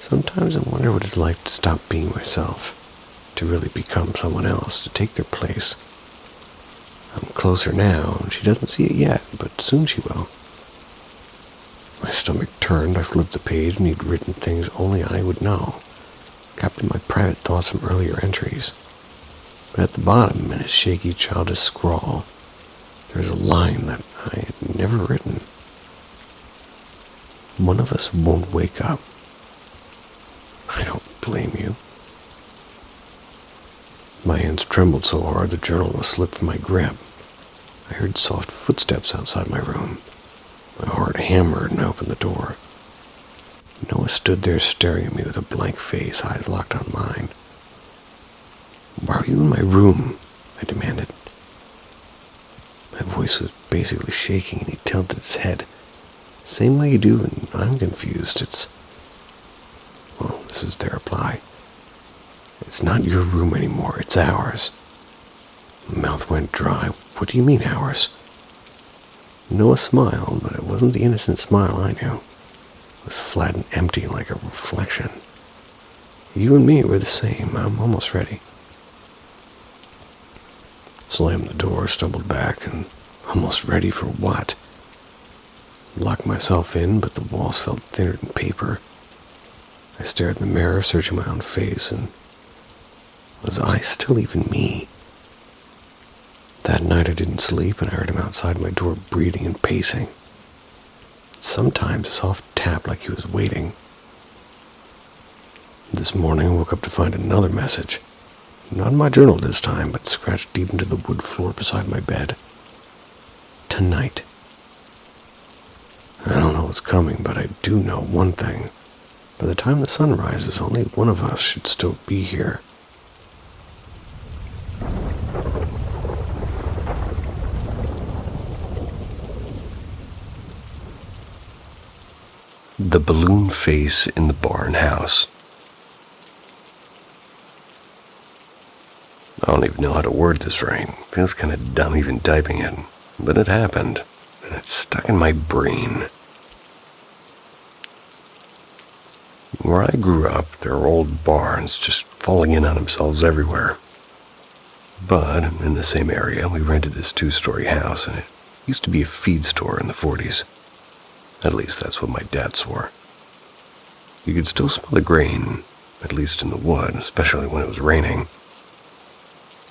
sometimes I wonder what it's like to stop being myself, to really become someone else, to take their place. I'm closer now, and she doesn't see it yet, but soon she will." My stomach turned, I flipped the page, and he'd written things only I would know. Copied my private thoughts from earlier entries. But at the bottom, in his shaky, childish scrawl, there was a line that I had never written. "One of us won't wake up. I don't blame you." My hands trembled so hard the journal almost slipped from my grip. I heard soft footsteps outside my room. My heart hammered and I opened the door. Noah stood there staring at me with a blank face, eyes locked on mine. "Why are you in my room?" I demanded. My voice was basically shaking and he tilted his head. Same way you do when I'm confused. Well, this is their reply. "It's not your room anymore, it's ours." My mouth went dry. What do you mean, hours? Noah smiled, but it wasn't the innocent smile I knew. It was flat and empty like a reflection. You and me were the same. I'm almost ready. Slammed the door, stumbled back, and almost ready for what? Locked myself in, but the walls felt thinner than paper. I stared in the mirror, searching my own face, and was I still even me? That night I didn't sleep, and I heard him outside my door breathing and pacing. Sometimes a soft tap like he was waiting. This morning I woke up to find another message. Not in my journal this time, but scratched deep into the wood floor beside my bed. Tonight. I don't know what's coming, but I do know one thing. By the time the sun rises, only one of us should still be here. The balloon face in the barn house. I don't even know how to word this right. Feels kind of dumb even typing it, but it happened, and it's stuck in my brain. Where I grew up, there were old barns just falling in on themselves everywhere. But in the same area, we rented this 2-story house, and it used to be a feed store in the 40s. At least that's what my dad swore. You could still smell the grain, at least in the wood, especially when it was raining.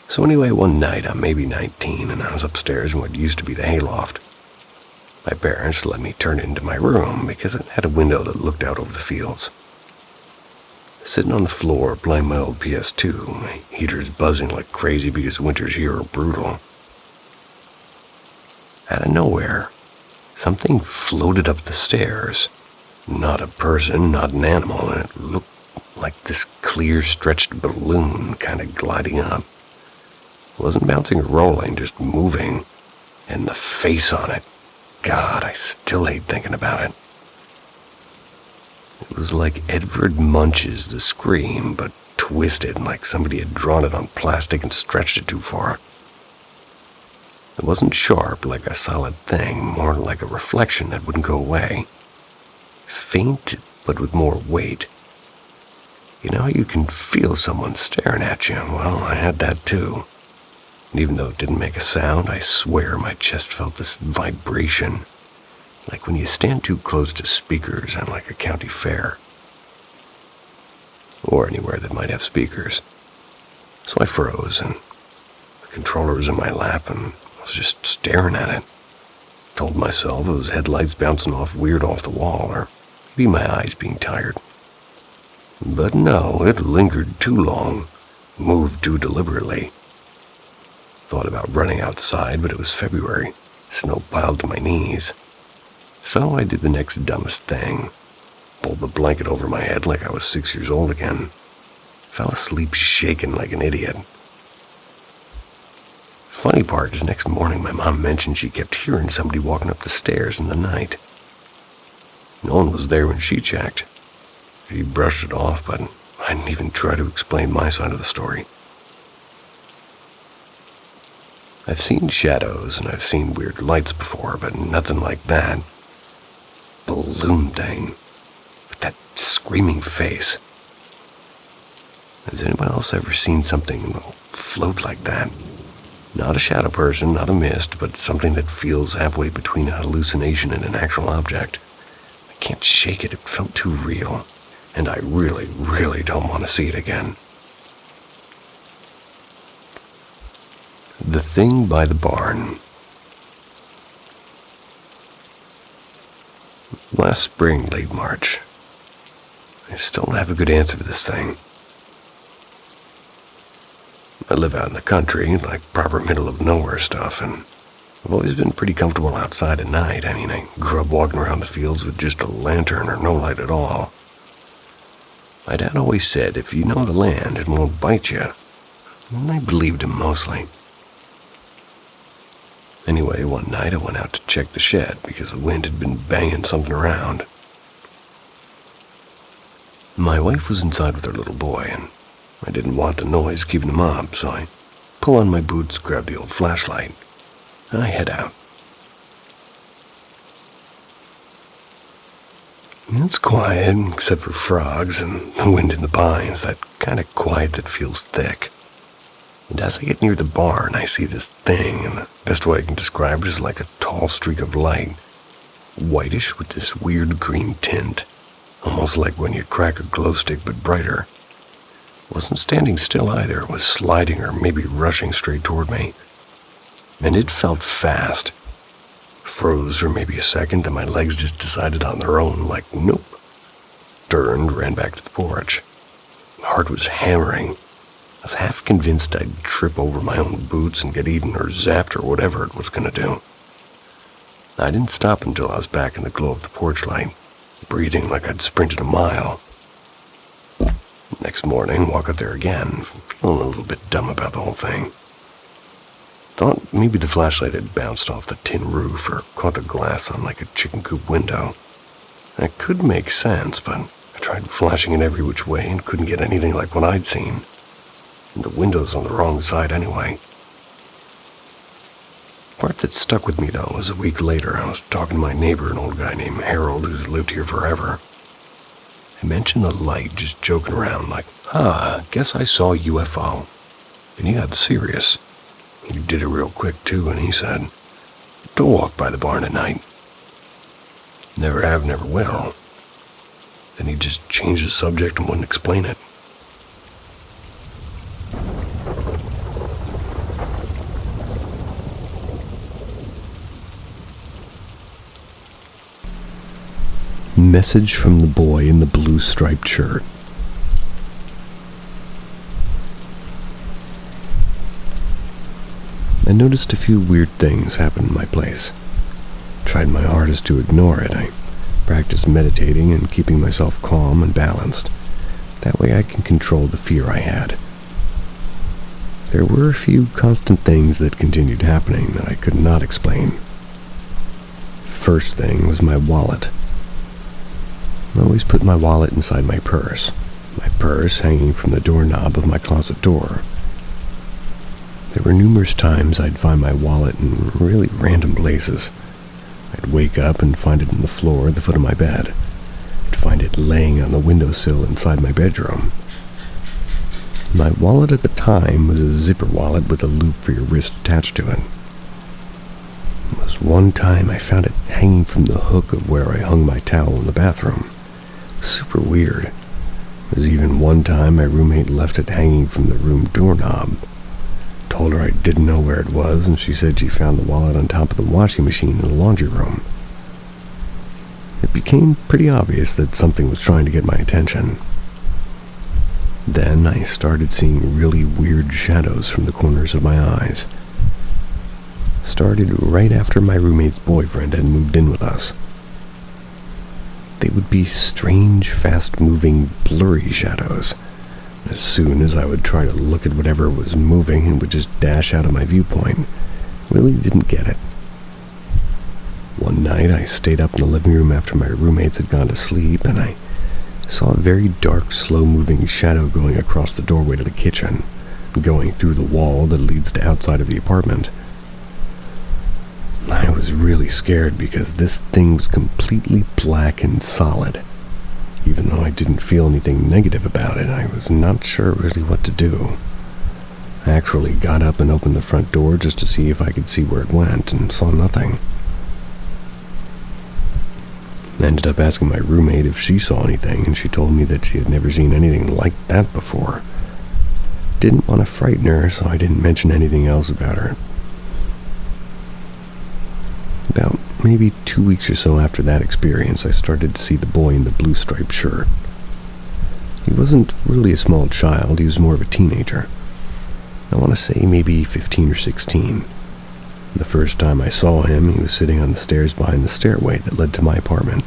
So anyway, one night I'm maybe 19, and I was upstairs in what used to be the hayloft. My parents let me turn it into my room because it had a window that looked out over the fields. Sitting on the floor playing my old PS2, my heater's buzzing like crazy because winters here are brutal. Out of nowhere, something floated up the stairs. Not a person, not an animal, and it looked like this clear, stretched balloon kind of gliding up. It wasn't bouncing or rolling, just moving. And the face on it. God, I still hate thinking about it. It was like Edvard Munch's The Scream, but twisted, like somebody had drawn it on plastic and stretched it too far. It wasn't sharp like a solid thing, more like a reflection that wouldn't go away. Faint, but with more weight. You know how you can feel someone staring at you? Well, I had that too. And even though it didn't make a sound, I swear my chest felt this vibration. Like when you stand too close to speakers at like a county fair. Or anywhere that might have speakers. So I froze, and the controller was in my lap, and I was just staring at it. Told myself it was headlights bouncing off weird off the wall, or maybe my eyes being tired. But no, it lingered too long, moved too deliberately. Thought about running outside, but it was February. Snow piled to my knees. So I did the next dumbest thing. Pulled the blanket over my head like I was 6 years old again. Fell asleep shaking like an idiot. Funny part is next morning my mom mentioned she kept hearing somebody walking up the stairs in the night. No one was there when she checked. She brushed it off, but I didn't even try to explain my side of the story. I've seen shadows and I've seen weird lights before, but nothing like that. Balloon thing. With that screaming face. Has anyone else ever seen something float like that? Not a shadow person, not a mist, but something that feels halfway between a hallucination and an actual object. I can't shake it, it felt too real. And I really, really don't want to see it again. The thing by the barn. Last spring, late March. I still don't have a good answer for this thing. I live out in the country, like proper middle of nowhere stuff, and I've always been pretty comfortable outside at night. I mean, I grew up walking around the fields with just a lantern or no light at all. My dad always said, if you know the land, it won't bite you. And I believed him mostly. Anyway, one night I went out to check the shed because the wind had been banging something around. My wife was inside with her little boy, and I didn't want the noise keeping him up, so I pull on my boots, grab the old flashlight, and I head out. It's quiet, except for frogs and the wind in the pines, that kind of quiet that feels thick. And as I get near the barn, I see this thing, and the best way I can describe it is like a tall streak of light, whitish with this weird green tint, almost like when you crack a glow stick but brighter. It wasn't standing still either, it was sliding or maybe rushing straight toward me. And it felt fast. Froze for maybe a second, then my legs just decided on their own, like, nope. Turned, ran back to the porch. My heart was hammering. I was half convinced I'd trip over my own boots and get eaten or zapped or whatever it was going to do. I didn't stop until I was back in the glow of the porch light, breathing like I'd sprinted a mile. Next morning, walk up there again, feeling a little bit dumb about the whole thing. Thought maybe the flashlight had bounced off the tin roof or caught the glass on like a chicken coop window. That could make sense, but I tried flashing it every which way and couldn't get anything like what I'd seen. And the window's on the wrong side anyway. The part that stuck with me, though, was a week later. I was talking to my neighbor, an old guy named Harold, who's lived here forever. I mentioned the light, just joking around, like, guess I saw a UFO. And he got serious. He did it real quick, too, and he said, don't walk by the barn at night. Never have, never will. Then he just changed the subject and wouldn't explain it. Message from the boy in the blue striped shirt. I noticed a few weird things happen in my place. Tried my hardest to ignore it. I practiced meditating and keeping myself calm and balanced. That way I can control the fear I had. There were a few constant things that continued happening that I could not explain. First thing was my wallet. I always put my wallet inside my purse hanging from the doorknob of my closet door. There were numerous times I'd find my wallet in really random places. I'd wake up and find it on the floor at the foot of my bed. I'd find it laying on the windowsill inside my bedroom. My wallet at the time was a zipper wallet with a loop for your wrist attached to it. It was one time I found it hanging from the hook of where I hung my towel in the bathroom. Super weird. There was even one time my roommate left it hanging from the room doorknob. Told her I didn't know where it was, and she said she found the wallet on top of the washing machine in the laundry room. It became pretty obvious that something was trying to get my attention. Then I started seeing really weird shadows from the corners of my eyes. Started right after my roommate's boyfriend had moved in with us. They would be strange, fast-moving, blurry shadows. As soon as I would try to look at whatever was moving, it would just dash out of my viewpoint. Really didn't get it. One night, I stayed up in the living room after my roommates had gone to sleep, and I saw a very dark, slow-moving shadow going across the doorway to the kitchen, going through the wall that leads to outside of the apartment. I was really scared because this thing was completely black and solid. Even though I didn't feel anything negative about it, I was not sure really what to do. I actually got up and opened the front door just to see if I could see where it went, and saw nothing. I ended up asking my roommate if she saw anything, and she told me that she had never seen anything like that before. Didn't want to frighten her, so I didn't mention anything else about her. About maybe 2 weeks or so after that experience, I started to see the boy in the blue striped shirt. He wasn't really a small child, he was more of a teenager. I want to say maybe 15 or 16. The first time I saw him, he was sitting on the stairs behind the stairway that led to my apartment.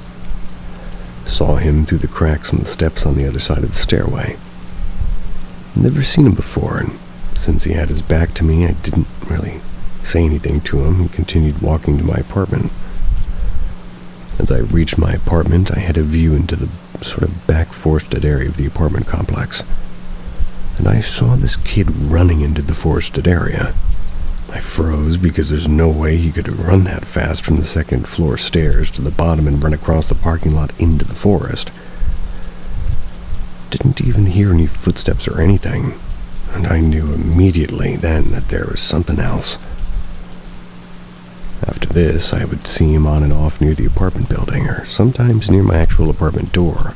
Saw him through the cracks on the steps on the other side of the stairway. Never seen him before, and since he had his back to me, I didn't really say anything to him and continued walking to my apartment. As I reached my apartment, I had a view into the sort of back forested area of the apartment complex. and I saw this kid running into the forested area. I froze because there's no way he could have run that fast from the second floor stairs to the bottom and run across the parking lot into the forest. Didn't even hear any footsteps or anything, and I knew immediately then that there was something else. After this, I would see him on and off near the apartment building, or sometimes near my actual apartment door.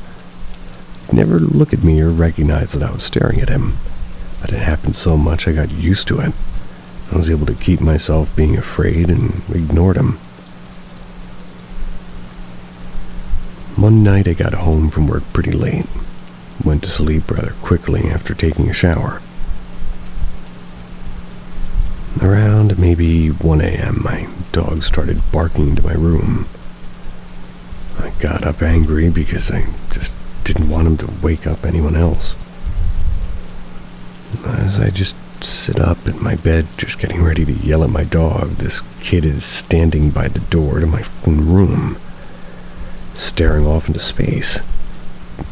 He'd never look at me or recognize that I was staring at him, but it happened so much I got used to it. I was able to keep myself being afraid and ignored him. One night I got home from work pretty late. Went to sleep rather quickly after taking a shower. Around maybe 1 a.m., my dog started barking into my room. I got up angry because I just didn't want him to wake up anyone else. As I just sit up in my bed, just getting ready to yell at my dog, this kid is standing by the door to my room, staring off into space.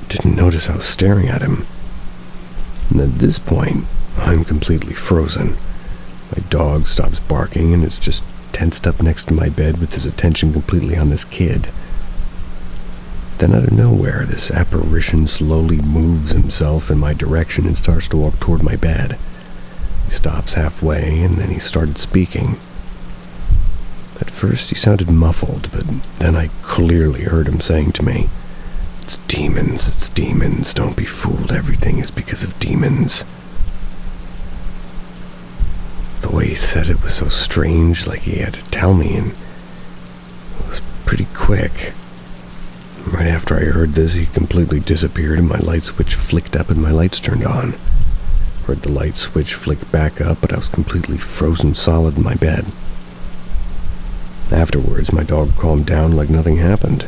Didn't notice I was staring at him. And at this point, I'm completely frozen. My dog stops barking and is just tensed up next to my bed with his attention completely on this kid. Then out of nowhere, this apparition slowly moves himself in my direction and starts to walk toward my bed. He stops halfway, and then he started speaking. At first he sounded muffled, but then I clearly heard him saying to me, it's demons, don't be fooled, everything is because of demons." The way he said it was so strange, like he had to tell me, and it was pretty quick. Right after I heard this, he completely disappeared and my light switch flicked up and my lights turned on. Heard the light switch flick back up, but I was completely frozen solid in my bed. Afterwards, my dog calmed down like nothing happened.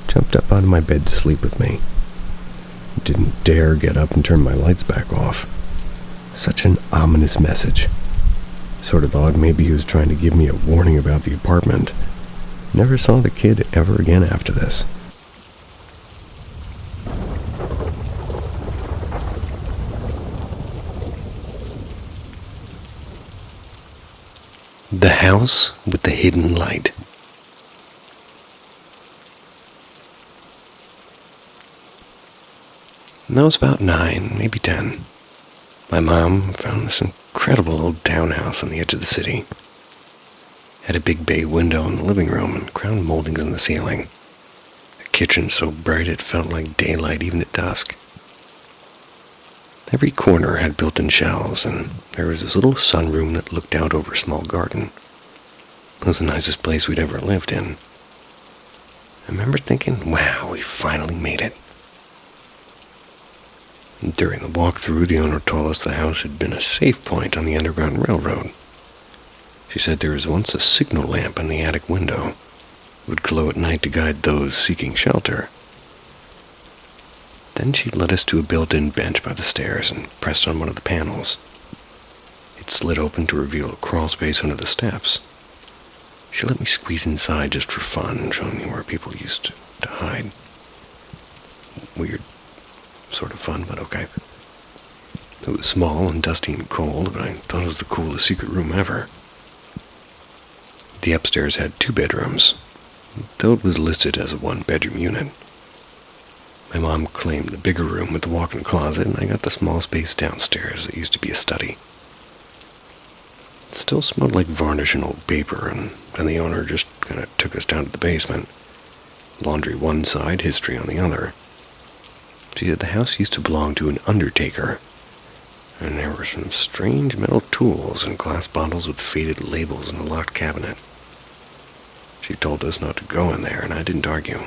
Jumped up out of my bed to sleep with me. Didn't dare get up and turn my lights back off. Such an ominous message. Sort of thought maybe he was trying to give me a warning about the apartment. Never saw the kid ever again after this. The House with the Hidden Light. And I was about 9, maybe 10. My mom found this incredible old townhouse on the edge of the city. Had a big bay window in the living room and crown moldings in the ceiling. A kitchen so bright it felt like daylight even at dusk. Every corner had built-in shelves, and there was this little sunroom that looked out over a small garden. It was the nicest place we'd ever lived in. I remember thinking, wow, we finally made it. During the walkthrough, the owner told us the house had been a safe point on the Underground Railroad. She said there was once a signal lamp in the attic window. It would glow at night to guide those seeking shelter. Then she led us to a built-in bench by the stairs and pressed on one of the panels. It slid open to reveal a crawl space under the steps. She let me squeeze inside just for fun, showing me where people used to hide. Weird sort of fun, but okay. It was small and dusty and cold, but I thought it was the coolest secret room ever. The upstairs had 2 bedrooms, though it was listed as a 1-bedroom unit. My mom claimed the bigger room with the walk-in closet, and I got the small space downstairs that used to be a study. It still smelled like varnish and old paper, and then the owner just kind of took us down to the basement. Laundry one side, history on the other. She said the house used to belong to an undertaker, and there were some strange metal tools and glass bottles with faded labels in a locked cabinet. She told us not to go in there, and I didn't argue.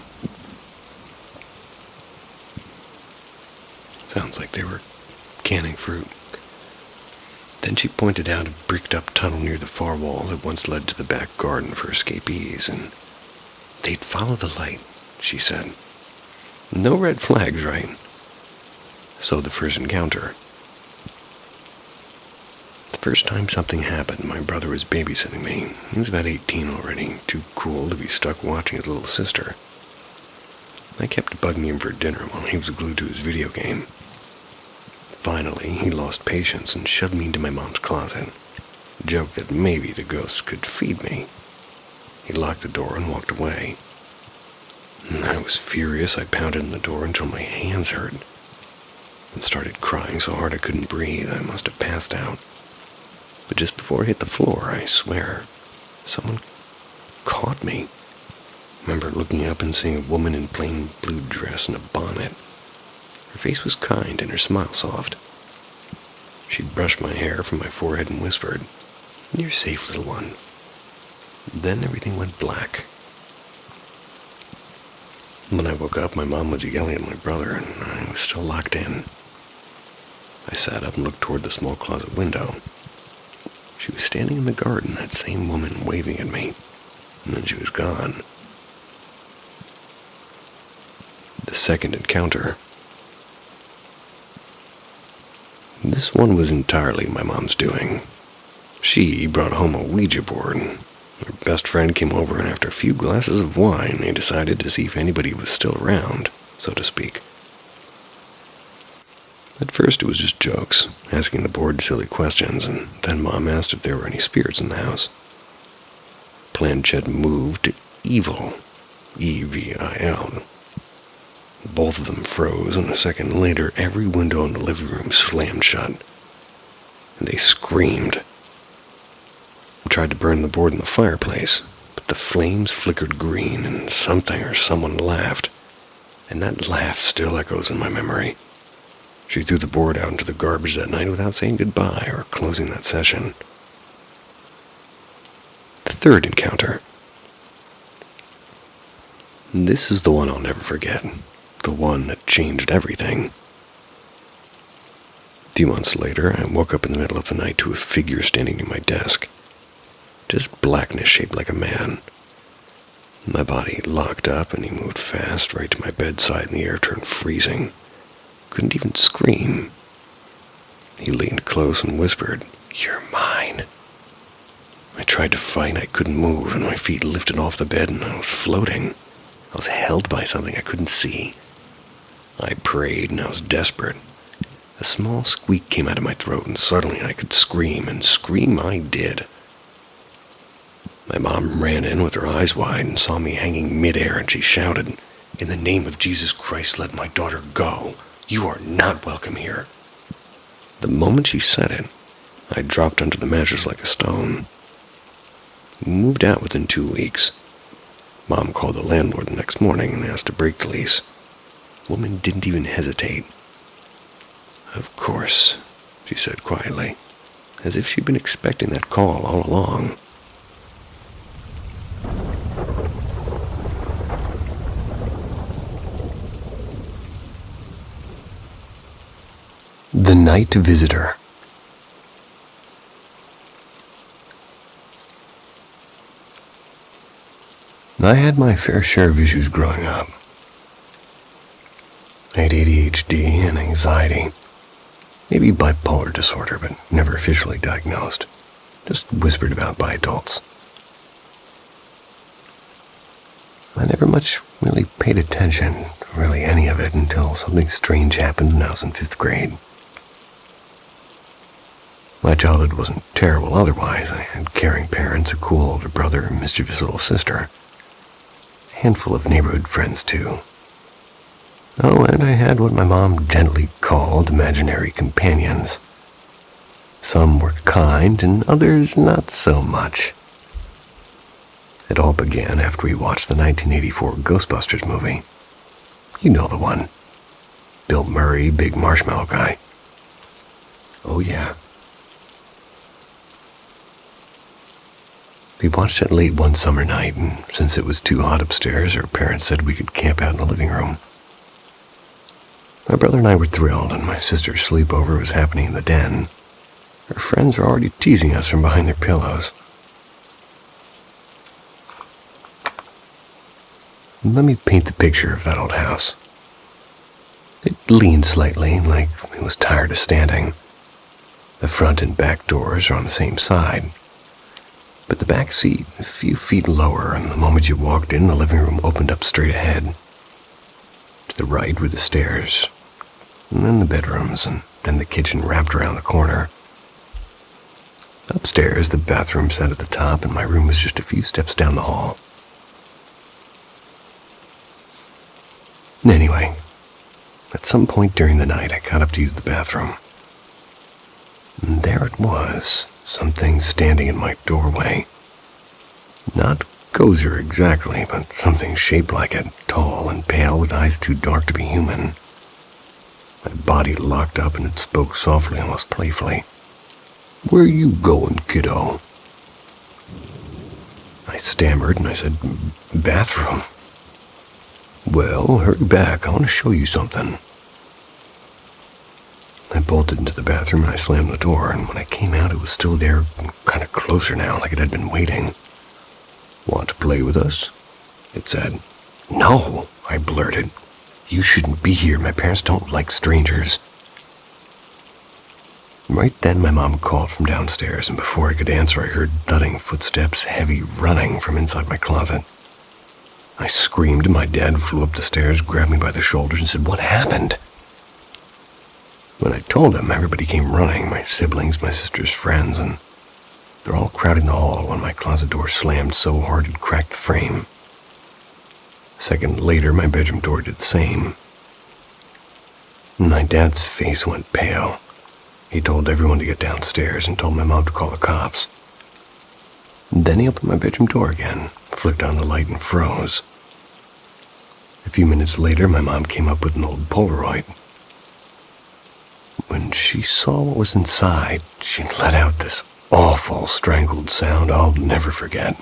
Sounds like they were canning fruit. Then she pointed out a bricked-up tunnel near the far wall that once led to the back garden for escapees, and they'd follow the light, she said. No red flags, right? So the first encounter. The first time something happened, my brother was babysitting me. He was about 18 already, too cool to be stuck watching his little sister. I kept bugging him for dinner while he was glued to his video game. Finally, he lost patience and shoved me into my mom's closet. Joked that maybe the ghost could feed me. He locked the door and walked away. I was furious. I pounded on the door until my hands hurt and started crying so hard I couldn't breathe. I must have passed out. But just before I hit the floor, I swear, someone caught me. I remember looking up and seeing a woman in plain blue dress and a bonnet. Her face was kind and her smile soft. She brushed my hair from my forehead and whispered, "You're safe, little one." Then everything went black. When I woke up, my mom was yelling at my brother, and I was still locked in. I sat up and looked toward the small closet window. She was standing in the garden, that same woman waving at me, and then she was gone. The second encounter. This one was entirely my mom's doing. She brought home a Ouija board. Her best friend came over, and after a few glasses of wine, they decided to see if anybody was still around, so to speak. At first it was just jokes, asking the board silly questions, and then Mom asked if there were any spirits in the house. Planchette moved to evil, E-V-I-L. Both of them froze, and a second later every window in the living room slammed shut, and they screamed. I tried to burn the board in the fireplace, but the flames flickered green, and something or someone laughed, and that laugh still echoes in my memory. She threw the board out into the garbage that night without saying goodbye or closing that session. The third encounter. This is the one I'll never forget. The one that changed everything. A few months later, I woke up in the middle of the night to a figure standing near my desk. Just blackness shaped like a man. My body locked up and he moved fast right to my bedside and the air turned freezing. Couldn't even scream. He leaned close and whispered, "You're mine." I tried to fight, I couldn't move, and my feet lifted off the bed and I was floating. I was held by something I couldn't see. I prayed and I was desperate. A small squeak came out of my throat and suddenly I could scream, and scream I did. My mom ran in with her eyes wide and saw me hanging midair, and she shouted, "In the name of Jesus Christ, let my daughter go. You are not welcome here." The moment she said it, I dropped onto the mattress like a stone. We moved out within 2 weeks. Mom called the landlord the next morning and asked to break the lease. The woman didn't even hesitate. "Of course," she said quietly, as if she'd been expecting that call all along. The Night Visitor. I had my fair share of issues growing up. I had ADHD and anxiety, maybe bipolar disorder, but never officially diagnosed, just whispered about by adults. I never much really paid attention to really any of it until something strange happened when I was in 5th grade. My childhood wasn't terrible otherwise. I had caring parents, a cool older brother, and a mischievous little sister. A handful of neighborhood friends, too. Oh, and I had what my mom gently called imaginary companions. Some were kind, and others not so much. It all began after we watched the 1984 Ghostbusters movie. You know the one. Bill Murray, big marshmallow guy. Oh, yeah. We watched it late one summer night, and since it was too hot upstairs, our parents said we could camp out in the living room. My brother and I were thrilled, and my sister's sleepover was happening in the den. Our friends were already teasing us from behind their pillows. Let me paint the picture of that old house. It leaned slightly, like it was tired of standing. The front and back doors are on the same side. But the back seat, a few feet lower, and the moment you walked in, the living room opened up straight ahead. To the right were the stairs. and then the bedrooms, and then the kitchen wrapped around the corner. Upstairs, the bathroom sat at the top, and my room was just a few steps down the hall. Anyway, at some point during the night, I got up to use the bathroom. And there it was, something standing in my doorway. Not Gozer exactly, but something shaped like it, tall and pale with eyes too dark to be human. My body locked up and it spoke softly, almost playfully. "Where you going, kiddo?" I stammered and I said, "Bathroom." "Well, hurry back, I want to show you something." I bolted into the bathroom and I slammed the door, and when I came out it was still there, kind of closer now, like it had been waiting. "Want to play with us?" it said. "No," I blurted. "You shouldn't be here. My parents don't like strangers." Right then my mom called from downstairs, and before I could answer I heard thudding footsteps, heavy running from inside my closet. I screamed and my dad flew up the stairs, grabbed me by the shoulders and said, "What happened?" When I told him, everybody came running, my siblings, my sister's friends, and they're all crowding the hall when my closet door slammed so hard it cracked the frame. A second later, my bedroom door did the same. My dad's face went pale. He told everyone to get downstairs and told my mom to call the cops. Then he opened my bedroom door again, flicked on the light and froze. A few minutes later, my mom came up with an old Polaroid. When she saw what was inside, she let out this awful strangled sound I'll never forget.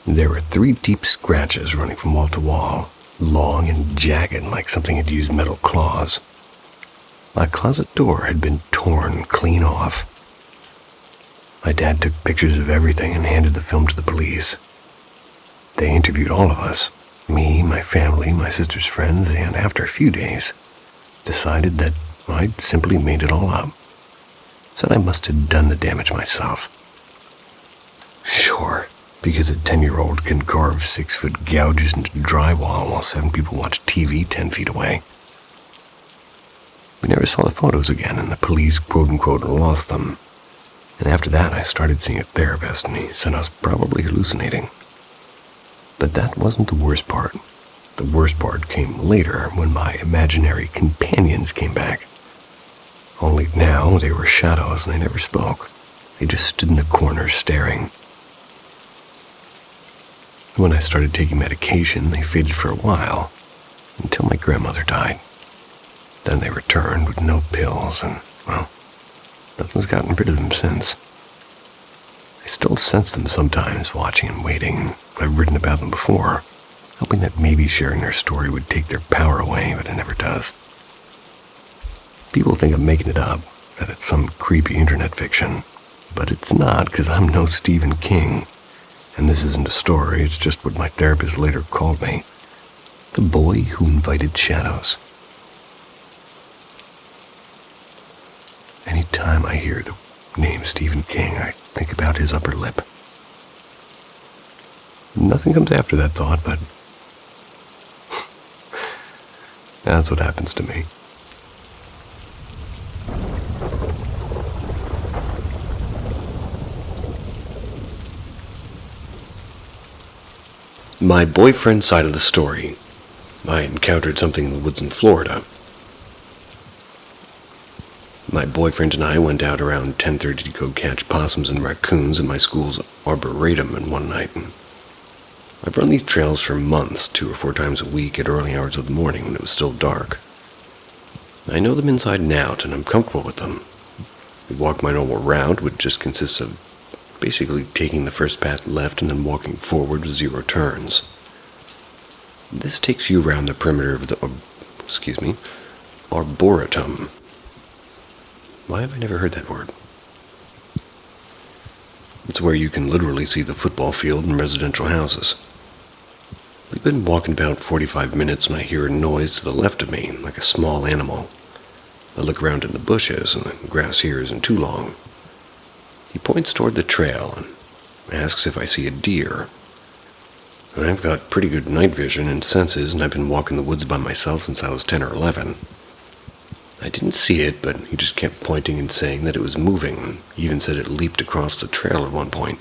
There were 3 deep scratches running from wall to wall, long and jagged like something had used metal claws. My closet door had been torn clean off. My dad took pictures of everything and handed the film to the police. They interviewed all of us, me, my family, my sister's friends, and after a few days, decided that I'd simply made it all up. Said I must have done the damage myself. Sure, because a 10-year-old can carve 6-foot gouges into drywall while 7 people watch TV 10 feet away. We never saw the photos again, and the police quote-unquote lost them. And after that, I started seeing a therapist, and he said I was probably hallucinating. But that wasn't the worst part. The worst part came later when my imaginary companions came back. Only now they were shadows and they never spoke. They just stood in the corner staring. When I started taking medication, they faded for a while, until my grandmother died. Then they returned with no pills, and, well, nothing's gotten rid of them since. I still sense them sometimes, watching and waiting. I've written about them before, hoping that maybe sharing their story would take their power away, but it never does. People think I'm making it up, that it's some creepy internet fiction, but it's not, because I'm no Stephen King. And this isn't a story, it's just what my therapist later called me. The boy who invited shadows. Anytime I hear the name Stephen King, I think about his upper lip. Nothing comes after that thought, but that's what happens to me. My boyfriend's side of the story. I encountered something in the woods in Florida. My boyfriend and I went out around 10:30 to go catch possums and raccoons at my school's arboretum one night. I've run these trails for months, 2 or 4 times a week at early hours of the morning when it was still dark. I know them inside and out, and I'm comfortable with them. We walk my normal route, which just consists of basically taking the first path left and then walking forward with 0 turns. This takes you around the perimeter of the, arboretum. Why have I never heard that word? It's where you can literally see the football field and residential houses. We've been walking about 45 minutes when I hear a noise to the left of me, like a small animal. I look around in the bushes, and the grass here isn't too long. He points toward the trail and asks if I see a deer. I've got pretty good night vision and senses, and I've been walking the woods by myself since I was 10 or 11. I didn't see it, but he just kept pointing and saying that it was moving. He even said it leaped across the trail at one point.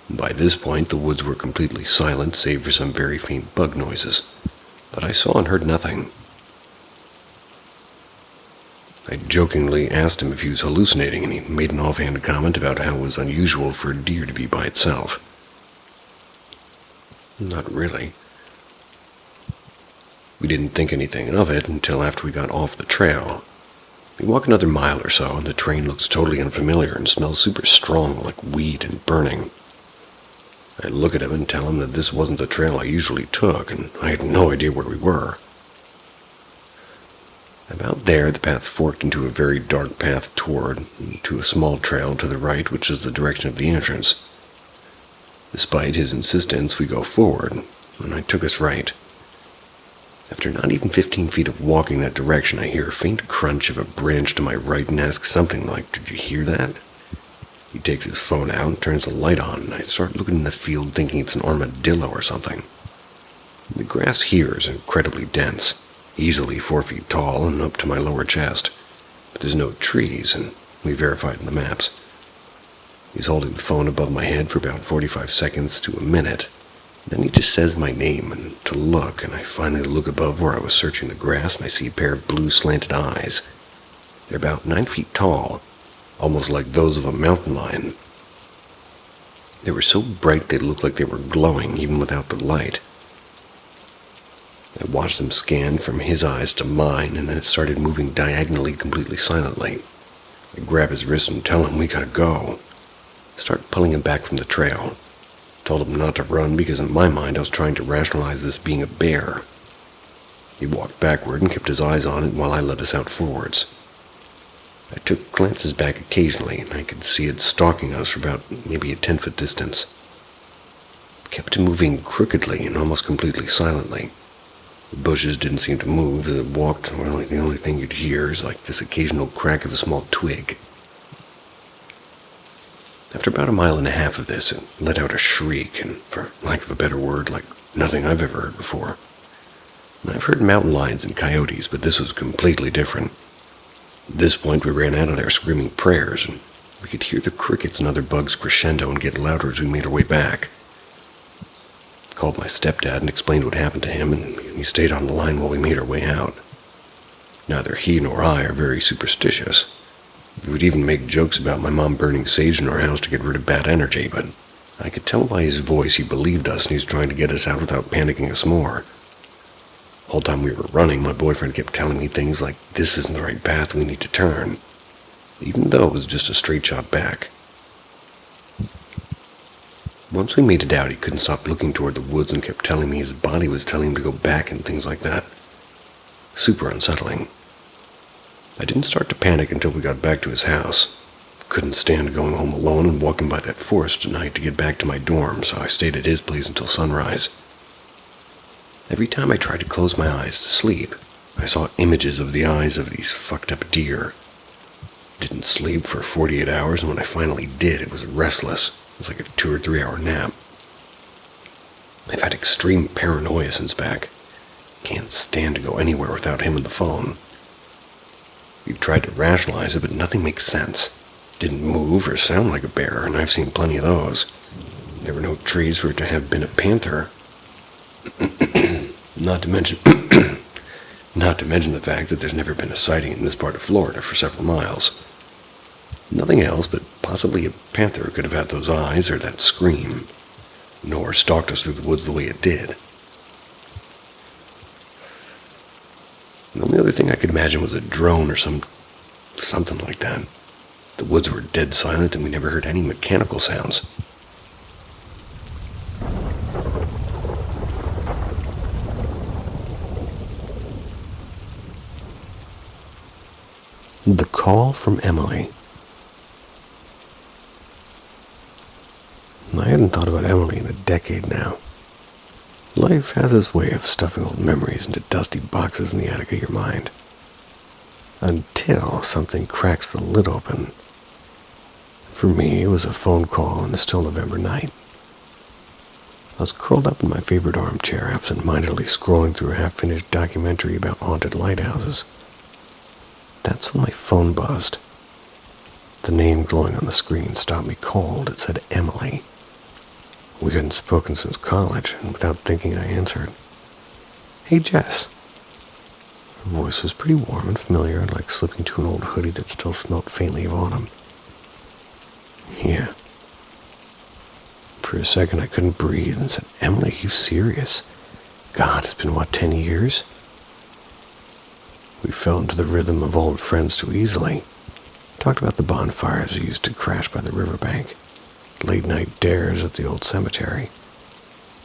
By this point, the woods were completely silent, save for some very faint bug noises. But I saw and heard nothing. I jokingly asked him if he was hallucinating, and he made an offhand comment about how it was unusual for a deer to be by itself. Not really. We didn't think anything of it until after we got off the trail. We walk another mile or so, and the terrain looks totally unfamiliar and smells super strong, like weed and burning. I look at him and tell him that this wasn't the trail I usually took, and I had no idea where we were. About there, the path forked into a very dark path toward, to a small trail to the right, which is the direction of the entrance. Despite his insistence, we go forward, and I took us right. After not even 15 feet of walking that direction, I hear a faint crunch of a branch to my right and ask something like, "Did you hear that?" He takes his phone out and turns the light on, and I start looking in the field thinking it's an armadillo or something. The grass here is incredibly dense, easily 4 feet tall and up to my lower chest, but there's no trees, and we verified in the maps. He's holding the phone above my head for about 45 seconds to a minute. Then he just says my name and to look, and I finally look above where I was searching the grass, and I see a pair of blue slanted eyes. They're about 9 feet tall, almost like those of a mountain lion. They were so bright they looked like they were glowing even without the light. I watched them scan from his eyes to mine, and then it started moving diagonally completely silently. I grab his wrist and tell him we gotta go. I start pulling him back from the trail. Told him not to run because in my mind I was trying to rationalize this being a bear. He walked backward and kept his eyes on it while I led us out forwards. I took glances back occasionally, and I could see it stalking us for about maybe a 10-foot distance. It kept moving crookedly and almost completely silently. The bushes didn't seem to move as it walked, or the only thing you'd hear is like this occasional crack of a small twig. After about a mile and a half of this, it let out a shriek, and for lack of a better word, like nothing I've ever heard before. And I've heard mountain lions and coyotes, but this was completely different. At this point, we ran out of there screaming prayers, and we could hear the crickets and other bugs crescendo and get louder as we made our way back. I called my stepdad and explained what happened to him, and he stayed on the line while we made our way out. Neither he nor I are very superstitious. We would even make jokes about my mom burning sage in our house to get rid of bad energy, but I could tell by his voice he believed us and he was trying to get us out without panicking us more. The whole time we were running, my boyfriend kept telling me things like, "This isn't the right path, we need to turn," even though it was just a straight shot back. Once we made it out, he couldn't stop looking toward the woods and kept telling me his body was telling him to go back and things like that. Super unsettling. I didn't start to panic until we got back to his house. Couldn't stand going home alone and walking by that forest at night to get back to my dorm, so I stayed at his place until sunrise. Every time I tried to close my eyes to sleep, I saw images of the eyes of these fucked up deer. Didn't sleep for 48 hours, and when I finally did, it was restless. It was like a 2 or 3 hour nap. I've had extreme paranoia since back. Can't stand to go anywhere without him on the phone. We've tried to rationalize it, but nothing makes sense. Didn't move or sound like a bear, and I've seen plenty of those. There were no trees for it to have been a panther. Not to mention the fact that there's never been a sighting in this part of Florida for several miles. Nothing else, but possibly a panther could have had those eyes or that scream, nor stalked us through the woods the way it did. The only other thing I could imagine was a drone or something like that. The woods were dead silent and we never heard any mechanical sounds. The call from Emily. I hadn't thought about Emily in a decade now. Life has its way of stuffing old memories into dusty boxes in the attic of your mind. Until something cracks the lid open. For me, it was a phone call on a still November night. I was curled up in my favorite armchair, absent-mindedly scrolling through a half-finished documentary about haunted lighthouses. That's when my phone buzzed. The name glowing on the screen stopped me cold. It said Emily. We hadn't spoken since college, and without thinking I answered. "Hey, Jess." Her voice was pretty warm and familiar, like slipping to an old hoodie that still smelled faintly of autumn. "Yeah." For a second I couldn't breathe and said, "Emily, are you serious? God, it's been, 10 years?" We fell into the rhythm of old friends too easily. Talked about the bonfires we used to crash by the riverbank, late-night dares at the old cemetery,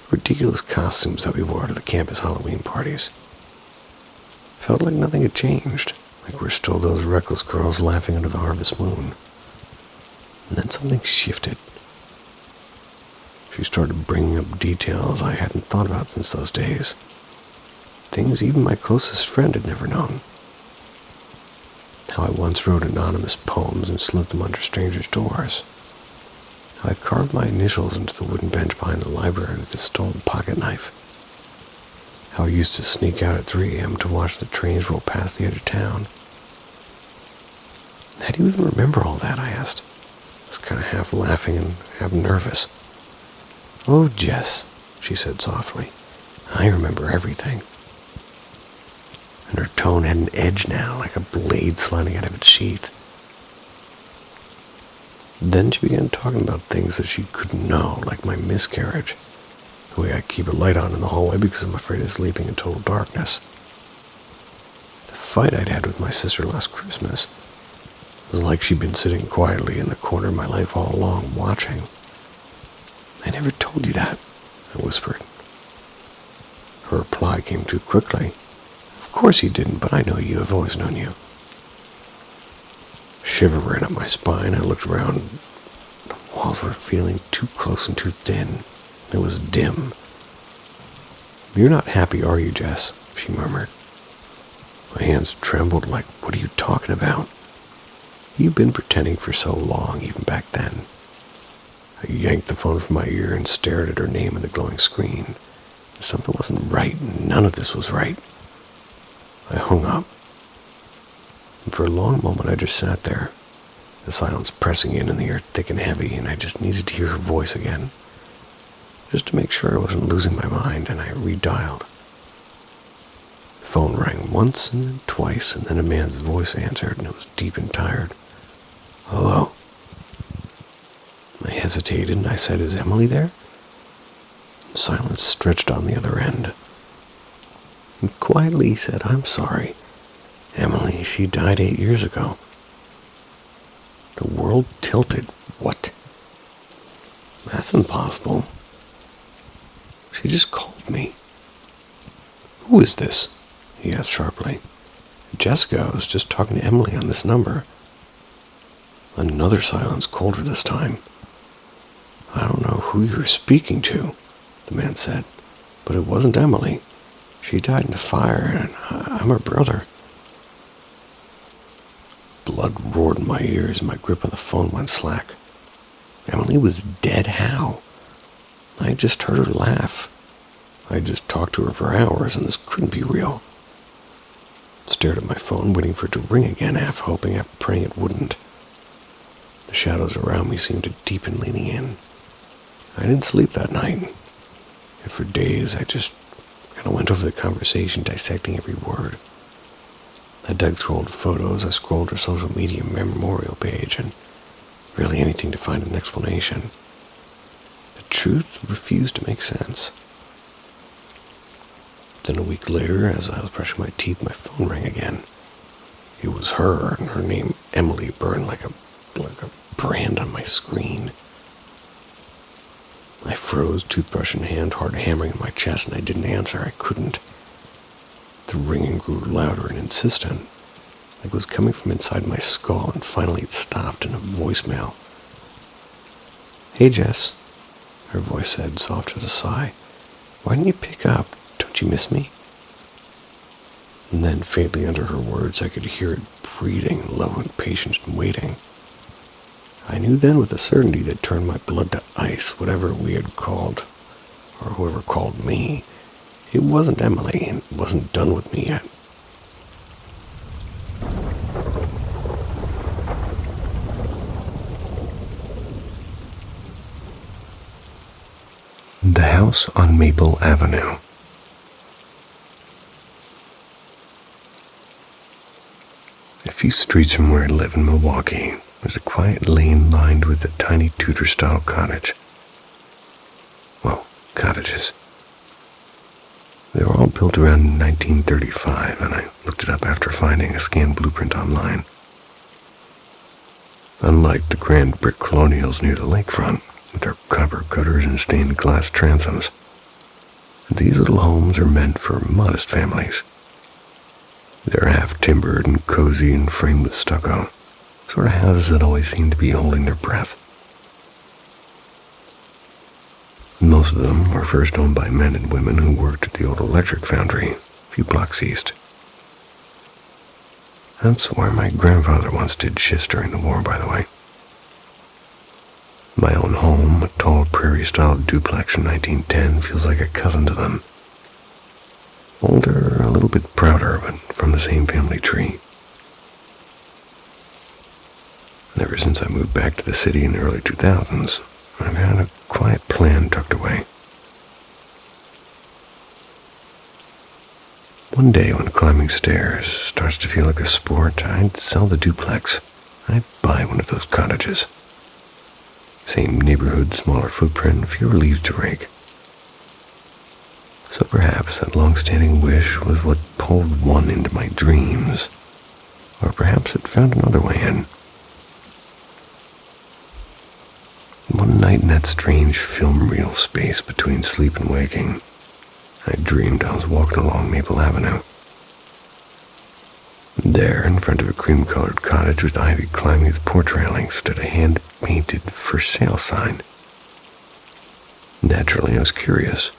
ridiculous costumes that we wore to the campus Halloween parties. Felt like nothing had changed, like we're still those reckless girls laughing under the harvest moon. And then something shifted. She started bringing up details I hadn't thought about since those days. Things even my closest friend had never known. How I once wrote anonymous poems and slipped them under strangers' doors. How I carved my initials into the wooden bench behind the library with a stolen pocket knife. How I used to sneak out at 3 a.m. to watch the trains roll past the edge of town. "How do you even remember all that?" I asked. I was kind of half laughing and half nervous. "Oh, Jess," she said softly, "I remember everything." And her tone had an edge now, like a blade sliding out of its sheath. Then she began talking about things that she couldn't know, like my miscarriage, the way I keep a light on in the hallway because I'm afraid of sleeping in total darkness. The fight I'd had with my sister last Christmas was like she'd been sitting quietly in the corner of my life all along, watching. "I never told you that," I whispered. Her reply came too quickly. "Of course you didn't, but I know you. I've always known you." A shiver ran up my spine. I looked around. The walls were feeling too close and too thin. It was dim. "You're not happy, are you, Jess?" she murmured. My hands trembled like, "What are you talking about? You've been pretending for so long, even back then." I yanked the phone from my ear and stared at her name in the glowing screen. Something wasn't right. None of this was right. I hung up. And for a long moment I just sat there, the silence pressing in the air thick and heavy, and I just needed to hear her voice again, just to make sure I wasn't losing my mind, and I redialed. The phone rang once and then twice, and then a man's voice answered, and it was deep and tired. "Hello?" I hesitated, and I said, "Is Emily there?" Silence stretched on the other end. And quietly he said, "I'm sorry. Emily, she died 8 years ago." The world tilted. What? That's impossible. She just called me. "Who is this?" he asked sharply. "Jessica, I was just talking to Emily on this number." Another silence, colder this time. "I don't know who you're speaking to," the man said, "but it wasn't Emily. She died in a fire, and I'm her brother." Blood roared in my ears, and my grip on the phone went slack. Emily was dead. How? I had just heard her laugh. I had just talked to her for hours, and this couldn't be real. I stared at my phone, waiting for it to ring again, half hoping, half praying it wouldn't. The shadows around me seemed to deepen, leaning in. I didn't sleep that night, and for days I just kind of went over the conversation, dissecting every word. I dug through old photos, I scrolled her social media memorial page, and really anything to find an explanation. The truth refused to make sense. Then a week later, as I was brushing my teeth, my phone rang again. It was her, and her name, Emily, burned like a brand on my screen. I froze, toothbrush in hand, hard hammering in my chest, and I didn't answer. I couldn't. The ringing grew louder and insistent, like it was coming from inside my skull, and finally it stopped in a voicemail. "Hey, Jess," her voice said, soft as a sigh. "Why didn't you pick up? Don't you miss me?" And then, faintly under her words, I could hear it breathing, low and patient and waiting. I knew then with a certainty that turned my blood to ice, whatever we had called, or whoever called me. It wasn't Emily, and it wasn't done with me yet. The House on Maple Avenue. A few streets from where I live in Milwaukee, there's a quiet lane lined with a tiny Tudor-style cottage. Well, cottages. They were all built around 1935, and I looked it up after finding a scanned blueprint online. Unlike the grand brick colonials near the lakefront, with their copper gutters and stained glass transoms, these little homes are meant for modest families. They're half-timbered and cozy and framed with stucco, sort of houses that always seem to be holding their breath. Most of them were first owned by men and women who worked at the old electric foundry a few blocks east. That's where my grandfather once did shifts during the war, by the way. My own home, a tall prairie-style duplex from 1910, feels like a cousin to them. Older, a little bit prouder, but from the same family tree. Ever since I moved back to the city in the early 2000s, I've had a quiet plan tucked away. One day when climbing stairs starts to feel like a sport, I'd sell the duplex. I'd buy one of those cottages. Same neighborhood, smaller footprint, fewer leaves to rake. So perhaps that long-standing wish was what pulled one into my dreams. Or perhaps it found another way in. One night in that strange film reel space between sleep and waking, I dreamed I was walking along Maple Avenue. There, in front of a cream-colored cottage with ivy climbing its porch railing, stood a hand-painted for sale sign. Naturally, I was curious.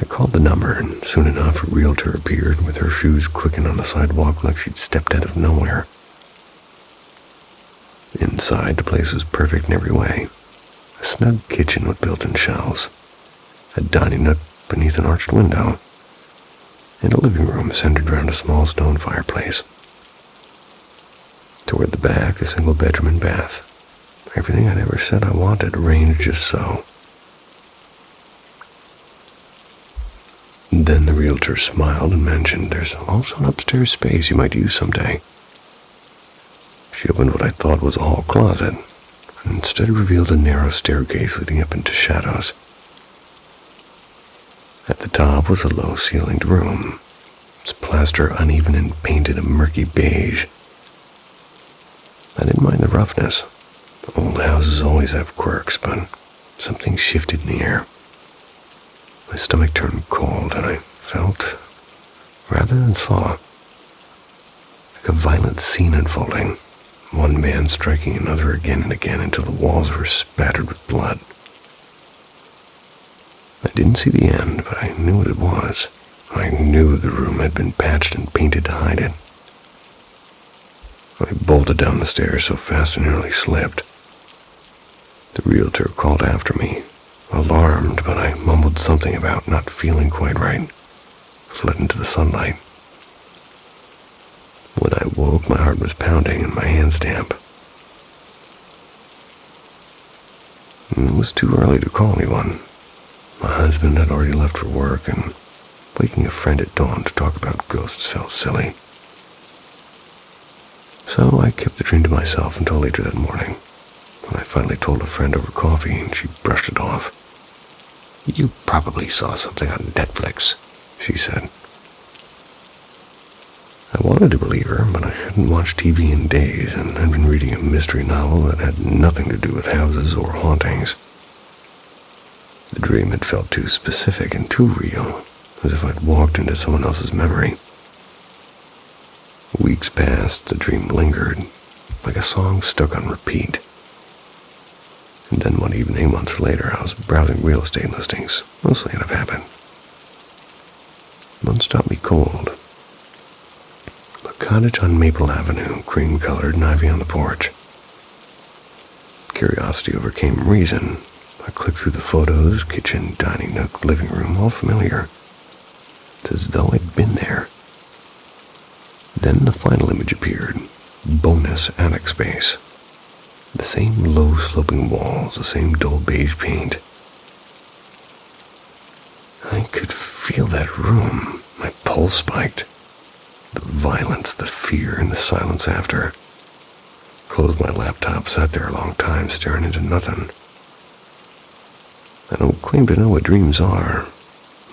I called the number, and soon enough a realtor appeared with her shoes clicking on the sidewalk like she'd stepped out of nowhere. Inside, the place was perfect in every way. A snug kitchen with built-in shelves, a dining nook beneath an arched window, and a living room centered around a small stone fireplace. Toward the back, a single bedroom and bath. Everything I'd ever said I wanted arranged just so. Then the realtor smiled and mentioned there's also an upstairs space you might use someday. She opened what I thought was a hall closet, and instead revealed a narrow staircase leading up into shadows. At the top was a low-ceilinged room, its plaster uneven and painted a murky beige. I didn't mind the roughness. Old houses always have quirks, but something shifted in the air. My stomach turned cold, and I felt, rather than saw, like a violent scene unfolding, one man striking another again and again until the walls were spattered with blood. I didn't see the end, but I knew what it was. I knew the room had been patched and painted to hide it. I bolted down the stairs so fast I nearly slipped. The realtor called after me, alarmed, but I mumbled something about not feeling quite right. Fled into the sunlight. When I woke, my heart was pounding and my hands damp. It was too early to call anyone. My husband had already left for work, and waking a friend at dawn to talk about ghosts felt silly. So I kept the dream to myself until later that morning, when I finally told a friend over coffee and she brushed it off. "You probably saw something on Netflix," she said. I wanted to believe her, but I hadn't watched TV in days and had been reading a mystery novel that had nothing to do with houses or hauntings. The dream had felt too specific and too real, as if I'd walked into someone else's memory. Weeks passed, the dream lingered, like a song stuck on repeat. And then one evening, months later, I was browsing real estate listings, mostly out of habit. One stopped me cold. A cottage on Maple Avenue, cream-colored and ivy on the porch. Curiosity overcame reason. I clicked through the photos, kitchen, dining nook, living room, all familiar. It's as though I'd been there. Then the final image appeared. Bonus attic space. The same low-sloping walls, the same dull beige paint. I could feel that room. My pulse spiked. The violence, the fear, and the silence after. Closed my laptop, sat there a long time, staring into nothing. I don't claim to know what dreams are.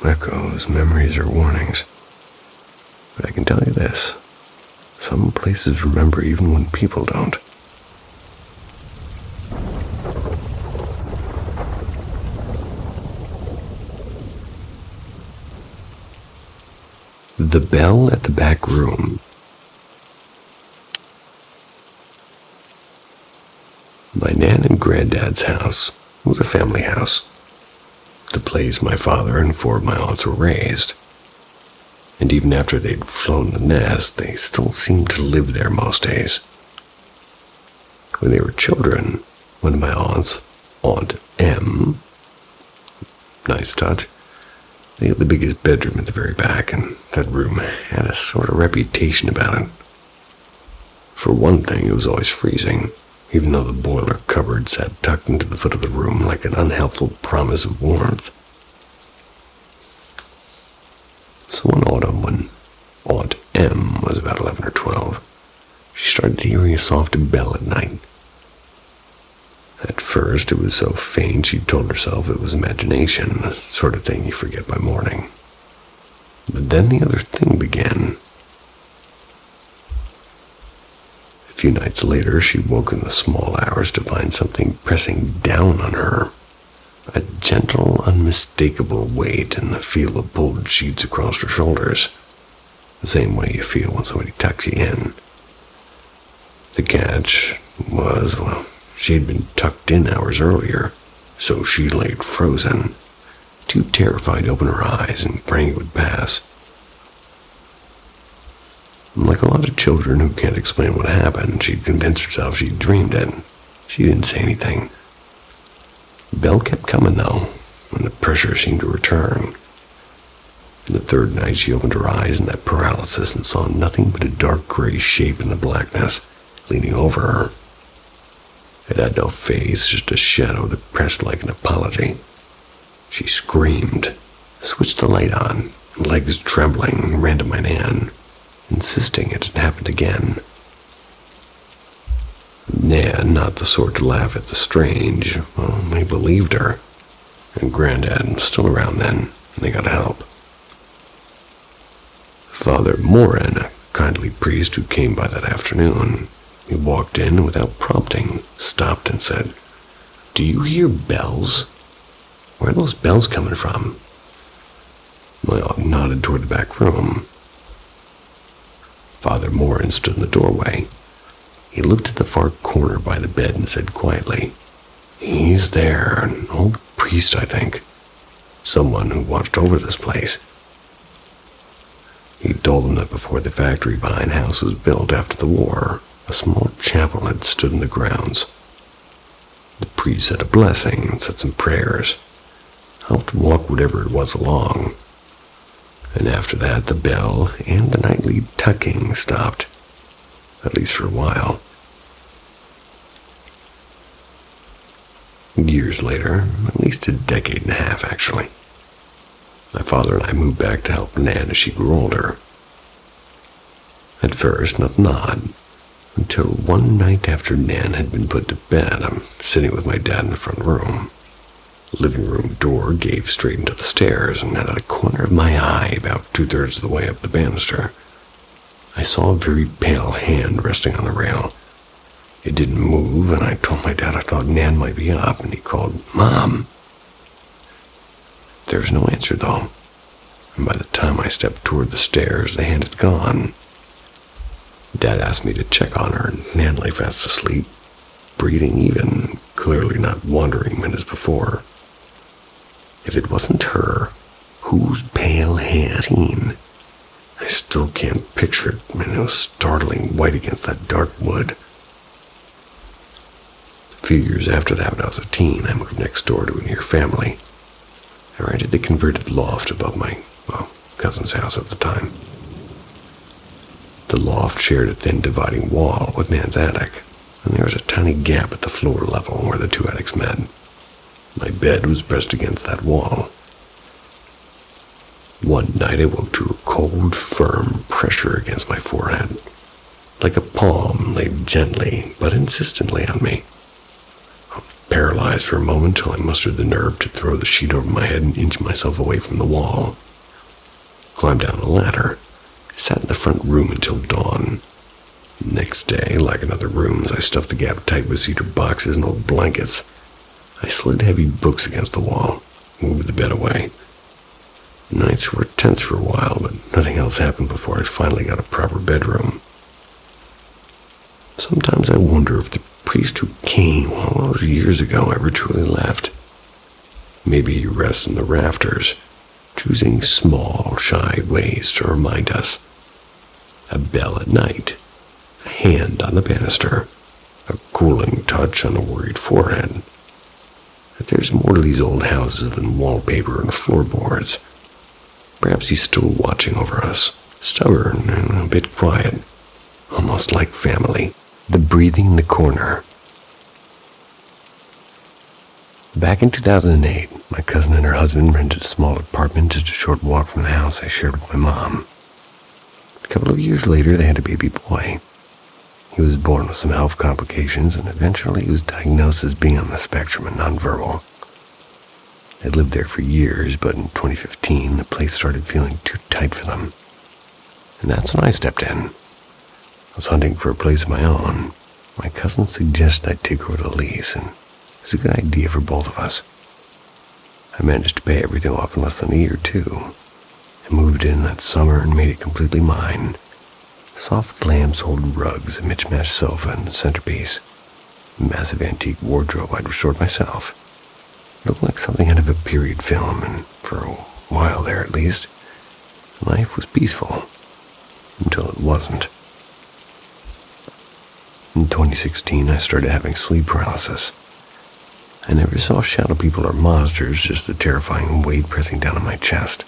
Echoes, memories, or warnings. But I can tell you this. Some places remember even when people don't. The bell at the back room. My Nan and Granddad's house was a family house. The place my father and 4 of my aunts were raised. And even after they'd flown the nest, they still seemed to live there most days. When they were children, one of my aunts, Aunt M, nice touch, they had the biggest bedroom at the very back, and that room had a sort of reputation about it. For one thing, it was always freezing, even though the boiler cupboard sat tucked into the foot of the room like an unhelpful promise of warmth. So one autumn, when Aunt M was about 11 or 12, she started hearing a soft bell at night. At first, it was so faint she told herself it was imagination, the sort of thing you forget by morning. But then the other thing began. A few nights later, she woke in the small hours to find something pressing down on her. A gentle, unmistakable weight and the feel of pulled sheets across her shoulders. The same way you feel when somebody tucks you in. The catch was, well, she had been tucked in hours earlier, so she laid frozen, too terrified to open her eyes and praying it would pass. Like a lot of children who can't explain what happened, she'd convinced herself she'd dreamed it. She didn't say anything. The bell kept coming, though, and the pressure seemed to return. And the third night, she opened her eyes in that paralysis and saw nothing but a dark gray shape in the blackness, leaning over her. It had no face, just a shadow that pressed like an apology. She screamed, switched the light on, legs trembling, ran to my Nan, insisting it had happened again. Nan, not the sort to laugh at the strange, well, they believed her. And Granddad was still around then, and they got help. Father Morin, a kindly priest who came by that afternoon, he walked in and without prompting, stopped and said, "Do you hear bells? Where are those bells coming from?" My aunt nodded toward the back room. Father Morin stood in the doorway. He looked at the far corner by the bed and said quietly, "He's there, an old priest, I think. Someone who watched over this place." He told them that before the factory behind house was built after the war, a small chapel had stood in the grounds. The priest said a blessing and said some prayers, helped walk whatever it was along. And after that, the bell and the nightly tucking stopped, at least for a while. Years later, at least a decade and a half actually, my father and I moved back to help Nan as she grew older. At first, nothing odd, until one night after Nan had been put to bed, I'm sitting with my dad in the front room. The living room door gave straight into the stairs, and out of the corner of my eye, about 2/3 of the way up the banister, I saw a very pale hand resting on the rail. It didn't move, and I told my dad I thought Nan might be up, and he called, "Mom." There was no answer, though, and by the time I stepped toward the stairs, the hand had gone. Dad asked me to check on her, and Nan lay fast asleep, breathing even, clearly not wandering minutes before. If it wasn't her, whose pale hand seen? I still can't picture it, and it was startling white against that dark wood. A few years after that, when I was a teen, I moved next door to a near family. I rented a converted loft above my, cousin's house at the time. The loft shared a thin dividing wall with Nan's attic, and there was a tiny gap at the floor level where the two attics met. My bed was pressed against that wall. One night I woke to a cold, firm pressure against my forehead, like a palm laid gently but insistently on me. I was paralyzed for a moment till I mustered the nerve to throw the sheet over my head and inch myself away from the wall. Climbed down a ladder. I sat in the front room until dawn. Next day, like in other rooms, I stuffed the gap tight with cedar boxes and old blankets. I slid heavy books against the wall, moved the bed away. Nights were tense for a while, but nothing else happened before I finally got a proper bedroom. Sometimes I wonder if the priest who came all those years ago ever truly left. Maybe he rests in the rafters, choosing small, shy ways to remind us. A bell at night, a hand on the banister, a cooling touch on a worried forehead. That there's more to these old houses than wallpaper and floorboards. Perhaps he's still watching over us, stubborn and a bit quiet, almost like family. The breathing in the corner. Back in 2008, my cousin and her husband rented a small apartment just a short walk from the house I shared with my mom. A couple of years later, they had a baby boy. He was born with some health complications, and eventually he was diagnosed as being on the spectrum and nonverbal. They lived there for years, but in 2015, the place started feeling too tight for them. And that's when I stepped in. I was hunting for a place of my own. My cousin suggested I take over the lease, and it was a good idea for both of us. I managed to pay everything off in less than a year, too. I moved in that summer and made it completely mine. Soft lamps, old rugs, a mismatched sofa, and the centerpiece. A massive antique wardrobe I'd restored myself. It looked like something out of a period film, and for a while there at least, life was peaceful. Until it wasn't. In 2016, I started having sleep paralysis. I never saw shadow people or monsters, just the terrifying weight pressing down on my chest.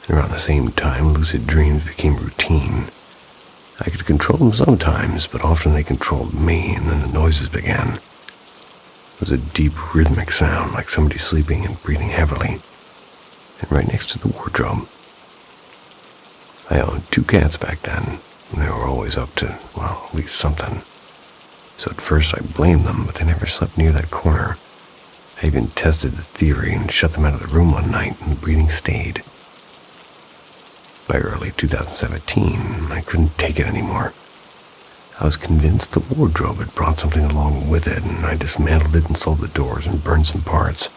And around the same time, lucid dreams became routine. I could control them sometimes, but often they controlled me, and then the noises began. It was a deep, rhythmic sound, like somebody sleeping and breathing heavily. And right next to the wardrobe. I owned 2 cats back then, and they were always up to, well, at least something. So at first I blamed them, but they never slept near that corner. I even tested the theory and shut them out of the room one night, and the breathing stayed. By early 2017, I couldn't take it anymore. I was convinced the wardrobe had brought something along with it, and I dismantled it and sold the doors and burned some parts,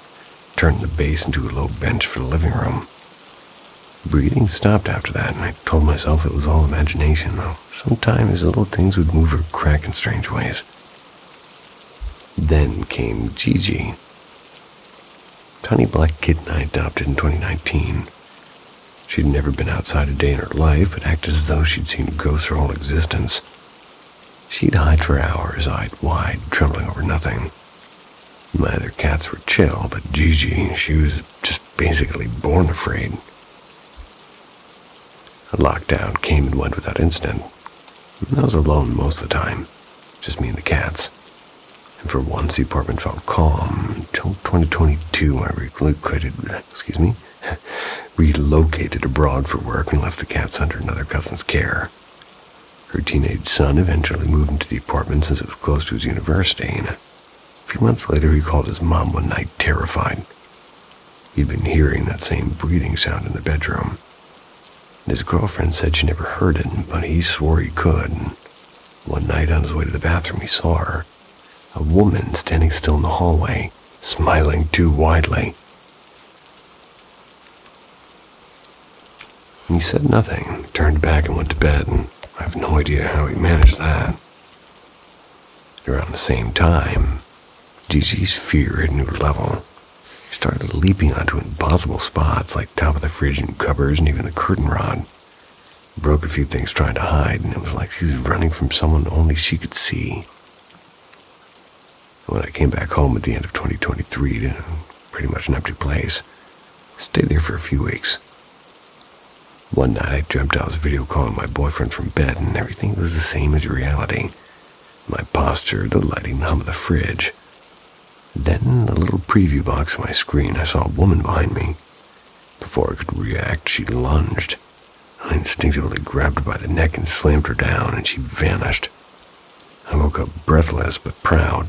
turned the base into a low bench for the living room. Breathing stopped after that, and I told myself it was all imagination, though sometimes little things would move or crack in strange ways. Then came Gigi, tiny black kitten I adopted in 2019. She'd never been outside a day in her life, but acted as though she'd seen ghosts her whole existence. She'd hide for hours, eyed wide, trembling over nothing. My other cats were chill, but Gigi, she was just basically born afraid. A lockdown came and went without incident. I was alone most of the time, just me and the cats. And for once, the apartment felt calm until 2022, I relocated abroad for work and left the cats under another cousin's care. Her teenage son eventually moved into the apartment since it was close to his university, and a few months later he called his mom one night, terrified. He'd been hearing that same breathing sound in the bedroom. And his girlfriend said she never heard it, but he swore he could. And one night on his way to the bathroom, he saw her, a woman standing still in the hallway, smiling too widely. He said nothing, turned back and went to bed, and I have no idea how he managed that. Around the same time, Gigi's fear hit a new level. She started leaping onto impossible spots like top of the fridge and cupboards and even the curtain rod. Broke a few things trying to hide, and it was like she was running from someone only she could see. When I came back home at the end of 2023 to pretty much an empty place, I stayed there for a few weeks. One night I dreamt I was video calling my boyfriend from bed, and everything was the same as reality. My posture, the lighting, the hum of the fridge. Then in the little preview box on my screen, I saw a woman behind me. Before I could react, she lunged. I instinctively grabbed her by the neck and slammed her down, and she vanished. I woke up breathless but proud,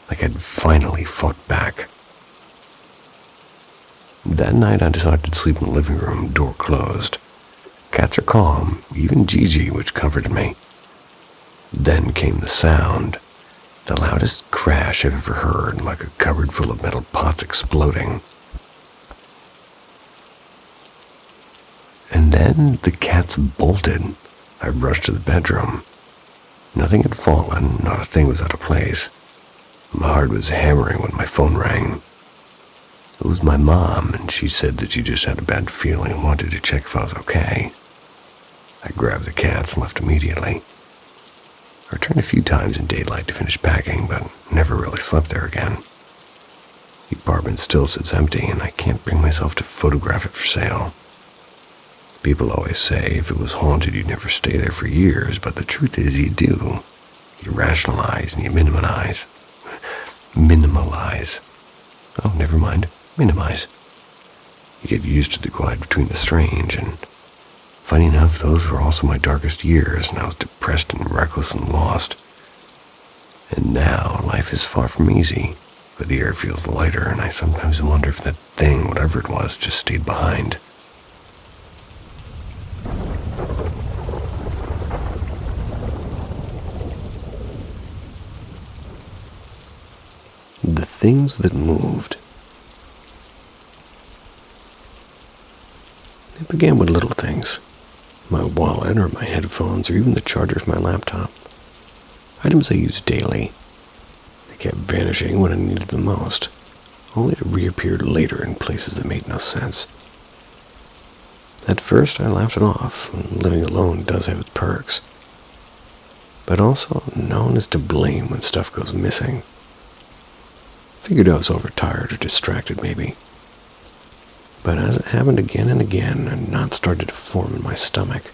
like I'd finally fought back. That night I decided to sleep in the living room, door closed. Cats are calm, even Gigi, which comforted me. Then came the sound, the loudest crash I've ever heard, like a cupboard full of metal pots exploding. And then the cats bolted. I rushed to the bedroom. Nothing had fallen, not a thing was out of place. My heart was hammering when my phone rang. It was my mom, and she said that she just had a bad feeling and wanted to check if I was okay. I grabbed the cats and left immediately. I returned a few times in daylight to finish packing, but never really slept there again. The apartment still sits empty, and I can't bring myself to photograph it for sale. People always say if it was haunted, you'd never stay there for years, but the truth is you do. You rationalize and you minimize. Oh, never mind. Minimize. You get used to the quiet between the strange, and funny enough, those were also my darkest years, and I was depressed and reckless and lost. And now, life is far from easy, but the air feels lighter, and I sometimes wonder if that thing, whatever it was, just stayed behind. The things that moved. It began with little things. My wallet or my headphones or even the charger for my laptop. Items I used daily. They kept vanishing when I needed them most, only to reappear later in places that made no sense. At first I laughed it off, and living alone does have its perks. But also, no one is to blame when stuff goes missing. Figured I was overtired or distracted maybe. But as it happened again and again, a knot started to form in my stomach.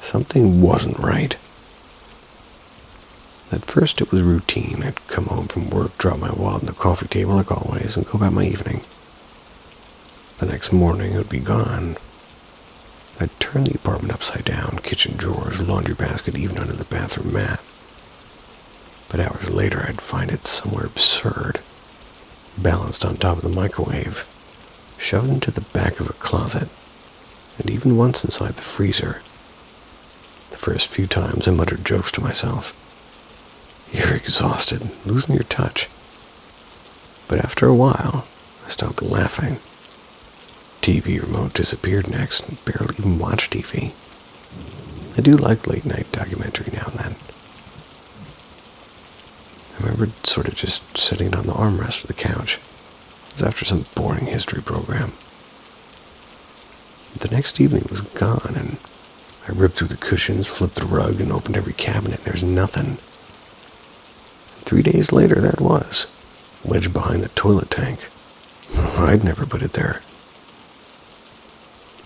Something wasn't right. At first it was routine. I'd come home from work, drop my wallet on the coffee table like always, and go about my evening. The next morning it would be gone. I'd turn the apartment upside down, kitchen drawers, laundry basket, even under the bathroom mat. But hours later I'd find it somewhere absurd, balanced on top of the microwave, shoved into the back of a closet, and even once inside the freezer. The first few times I muttered jokes to myself. You're exhausted, losing your touch. But after a while, I stopped laughing. TV remote disappeared next, and barely even watched TV. I do like late-night documentary now and then. I remembered sort of just sitting on the armrest of the couch. It was after some boring history program. The next evening it was gone, and I ripped through the cushions, flipped the rug, and opened every cabinet. There's nothing. 3 days later, there it was, wedged behind the toilet tank. I'd never put it there.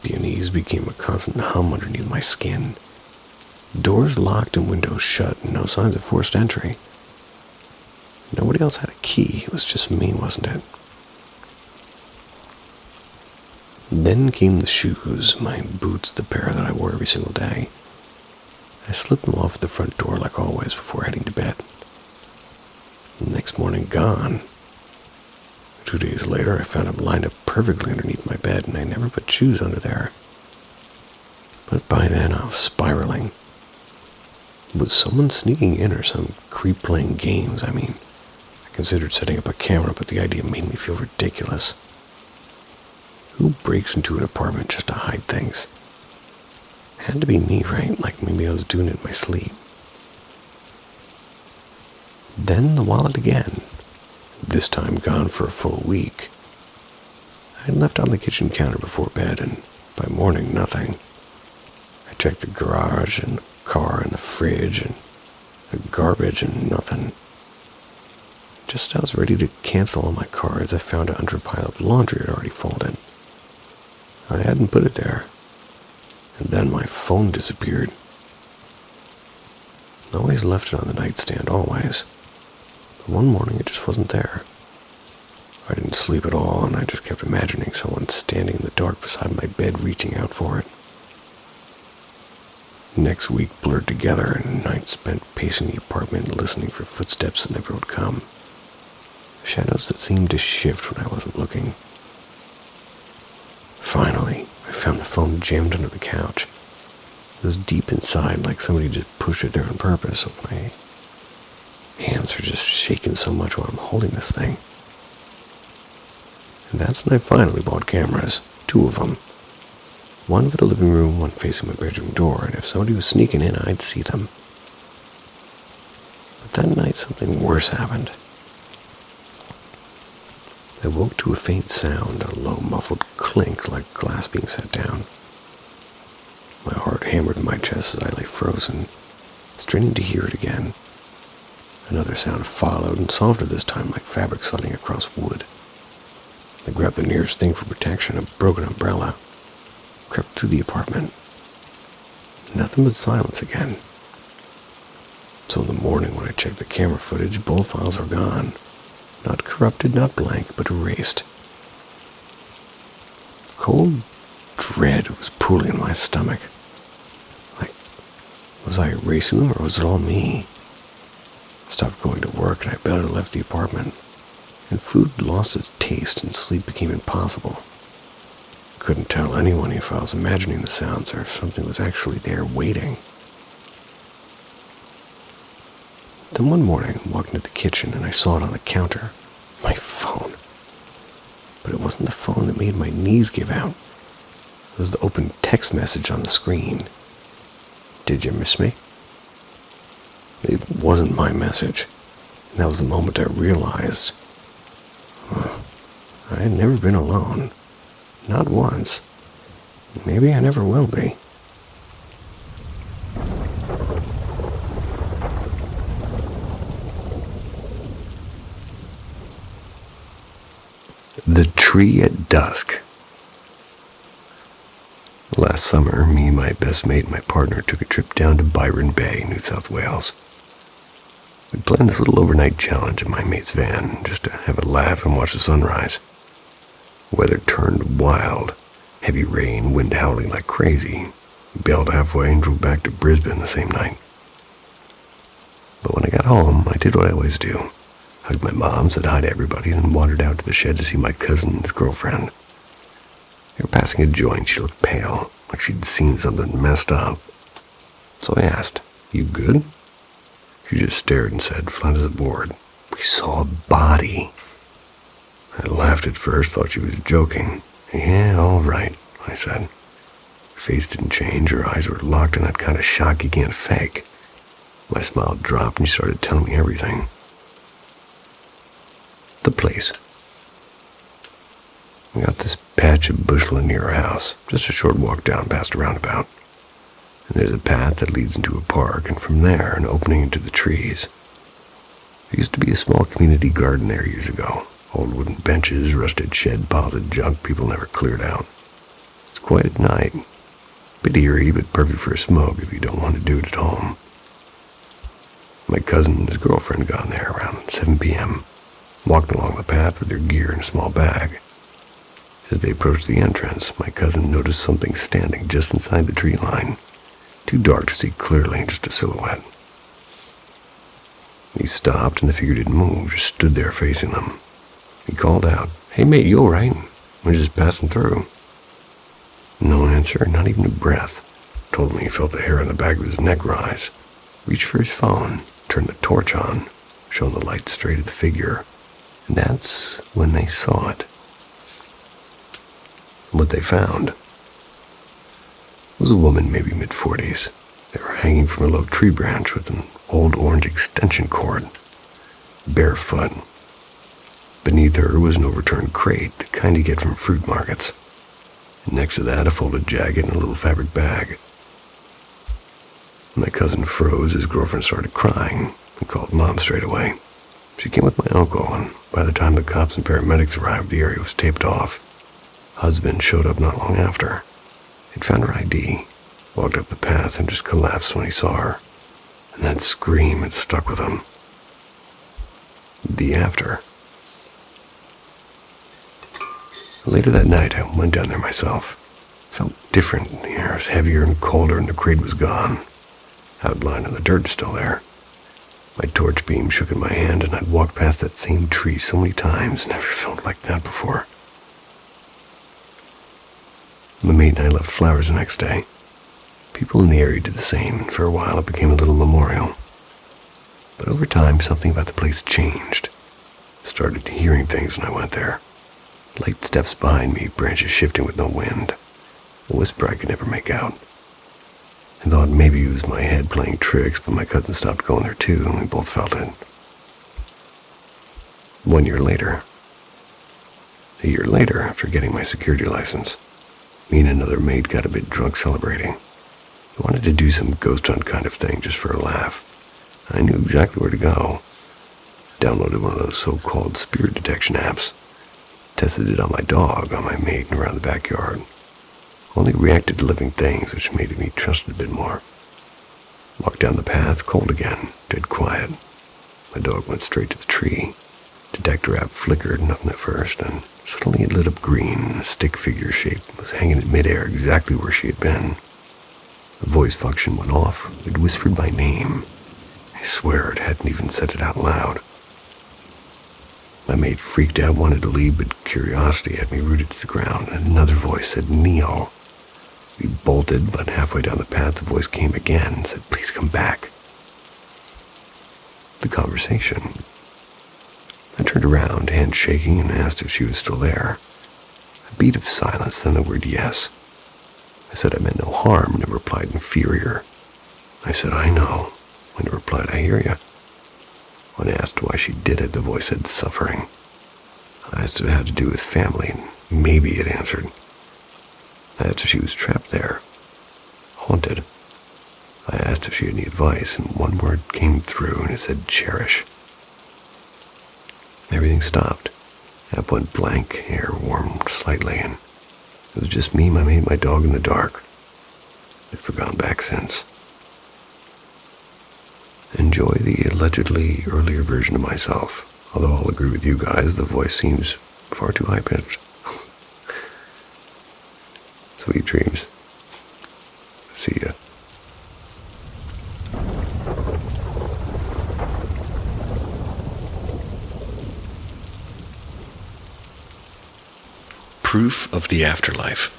The unease became a constant hum underneath my skin. Doors locked and windows shut, and no signs of forced entry. Nobody else had a key. It was just me, wasn't it? Then came the shoes, my boots, the pair that I wore every single day. I slipped them off at the front door like always before heading to bed. The next morning, gone. 2 days later, I found them lined up perfectly underneath my bed, and I never put shoes under there. But by then, I was spiraling. Was someone sneaking in or some creep playing games? I considered setting up a camera, but the idea made me feel ridiculous. Who breaks into an apartment just to hide things? Had to be me, right? Like maybe I was doing it in my sleep. Then the wallet again. This time gone for a full week. I had left on the kitchen counter before bed, and by morning, nothing. I checked the garage and the car and the fridge and the garbage and nothing. Just as I was ready to cancel all my cards, I found it under a pile of laundry I'd already folded. I hadn't put it there. And then my phone disappeared. I always left it on the nightstand, always. But one morning it just wasn't there. I didn't sleep at all, and I just kept imagining someone standing in the dark beside my bed reaching out for it. Next week blurred together, and nights spent pacing the apartment and listening for footsteps that never would come. Shadows that seemed to shift when I wasn't looking. Finally, I found the phone jammed under the couch. It was deep inside, like somebody just pushed it there on purpose, so my hands are just shaking so much while I'm holding this thing. And that's when I finally bought cameras, 2 of them. One for the living room, one facing my bedroom door, and if somebody was sneaking in, I'd see them. But that night, something worse happened. I woke to a faint sound, a low, muffled clink like glass being set down. My heart hammered in my chest as I lay frozen, straining to hear it again. Another sound followed, and softer this time, like fabric sliding across wood. I grabbed the nearest thing for protection, a broken umbrella, crept through the apartment. Nothing but silence again. So in the morning, when I checked the camera footage, both files were gone. Not corrupted, not blank, but erased. Cold dread was pooling in my stomach. Like, was I erasing them, or was it all me? I stopped going to work, and I barely left the apartment. And food lost its taste, and sleep became impossible. Couldn't tell anyone if I was imagining the sounds, or if something was actually there waiting. Then one morning, I walked into the kitchen and I saw it on the counter. My phone. But it wasn't the phone that made my knees give out. It was the open text message on the screen. Did you miss me? It wasn't my message. And that was the moment I realized I had never been alone. Not once. Maybe I never will be. The Tree at Dusk. Last summer, me, my best mate, and my partner took a trip down to Byron Bay, New South Wales. We planned this little overnight challenge in my mate's van, just to have a laugh and watch the sunrise. Weather turned wild. Heavy rain, wind howling like crazy. We bailed halfway and drove back to Brisbane the same night. But when I got home, I did what I always do. Hugged my mom, said hi to everybody, and then wandered out to the shed to see my cousin and his girlfriend. They were passing a joint. She looked pale, like she'd seen something messed up. So I asked, "You good?" She just stared and said, flat as a board, "We saw a body." I laughed at first, thought she was joking. "Yeah, all right," I said. Her face didn't change. Her eyes were locked in that kind of shock you can't fake. My smile dropped and she started telling me everything. The place. We got this patch of bushland near our house, just a short walk down past a roundabout. And there's a path that leads into a park, and from there, an opening into the trees. There used to be a small community garden there years ago. Old wooden benches, rusted shed, piles of junk people never cleared out. It's quiet at night. Bit eerie, but perfect for a smoke if you don't want to do it at home. My cousin and his girlfriend got there around 7 p.m., walked along the path with their gear in a small bag. As they approached the entrance, my cousin noticed something standing just inside the tree line. Too dark to see clearly, just a silhouette. He stopped and the figure didn't move, just stood there facing them. He called out, "Hey mate, you alright? We're just passing through." No answer, not even a breath. Told me he felt the hair on the back of his neck rise. Reached for his phone, turned the torch on, shone the light straight at the figure. And that's when they saw it. What they found was a woman, maybe mid-40s. They were hanging from a low tree branch with an old orange extension cord, barefoot. Beneath her was an overturned crate, the kind you get from fruit markets. And next to that, a folded jacket and a little fabric bag. My cousin froze. His girlfriend started crying and called Mom straight away. She came with my uncle, and by the time the cops and paramedics arrived, the area was taped off. Husband showed up not long after. He'd found her ID, walked up the path, and just collapsed when he saw her. And that scream had stuck with him. The after. Later that night, I went down there myself. Felt different. The air was heavier and colder, and the crate was gone. Outline of the dirt still there. My torch beam shook in my hand, and I'd walked past that same tree so many times, never felt like that before. My mate and I left flowers the next day. People in the area did the same, and for a while it became a little memorial. But over time, something about the place changed. Started hearing things when I went there. Light steps behind me, branches shifting with no wind. A whisper I could never make out. I thought maybe it was my head playing tricks, but my cousin stopped going there too, and we both felt it. 1 year later. A year later, after getting my security license, me and another mate got a bit drunk celebrating. We wanted to do some ghost hunt kind of thing just for a laugh. I knew exactly where to go. Downloaded one of those so-called spirit detection apps. Tested it on my dog, on my mate, and around the backyard. Only reacted to living things, which made me trust it a bit more. Walked down the path, cold again, dead quiet. My dog went straight to the tree. Detector app flickered, nothing at first, and suddenly it lit up green. A stick figure shape was hanging in midair exactly where she had been. The voice function went off. It whispered my name. I swear it hadn't even said it out loud. My mate freaked out, wanted to leave, but curiosity had me rooted to the ground, and another voice said, "Neil." We bolted, but halfway down the path the voice came again and said, "Please come back." The conversation. I turned around, hand shaking, and asked if she was still there. A beat of silence, then the word yes. I said I meant no harm, and it replied inferior. I said, "I know," when it replied, "I hear you." When I asked why she did it, the voice said suffering. I asked if it had to do with family, and maybe it answered. I asked if she was trapped there, haunted. I asked if she had any advice, and one word came through, and it said cherish. Everything stopped. App went blank, air warmed slightly, and it was just me, my mate, my dog in the dark. I've never gone back since. Enjoy the allegedly earlier version of myself, although I'll agree with you guys, the voice seems far too high-pitched. Sweet dreams. See ya. Proof of the afterlife.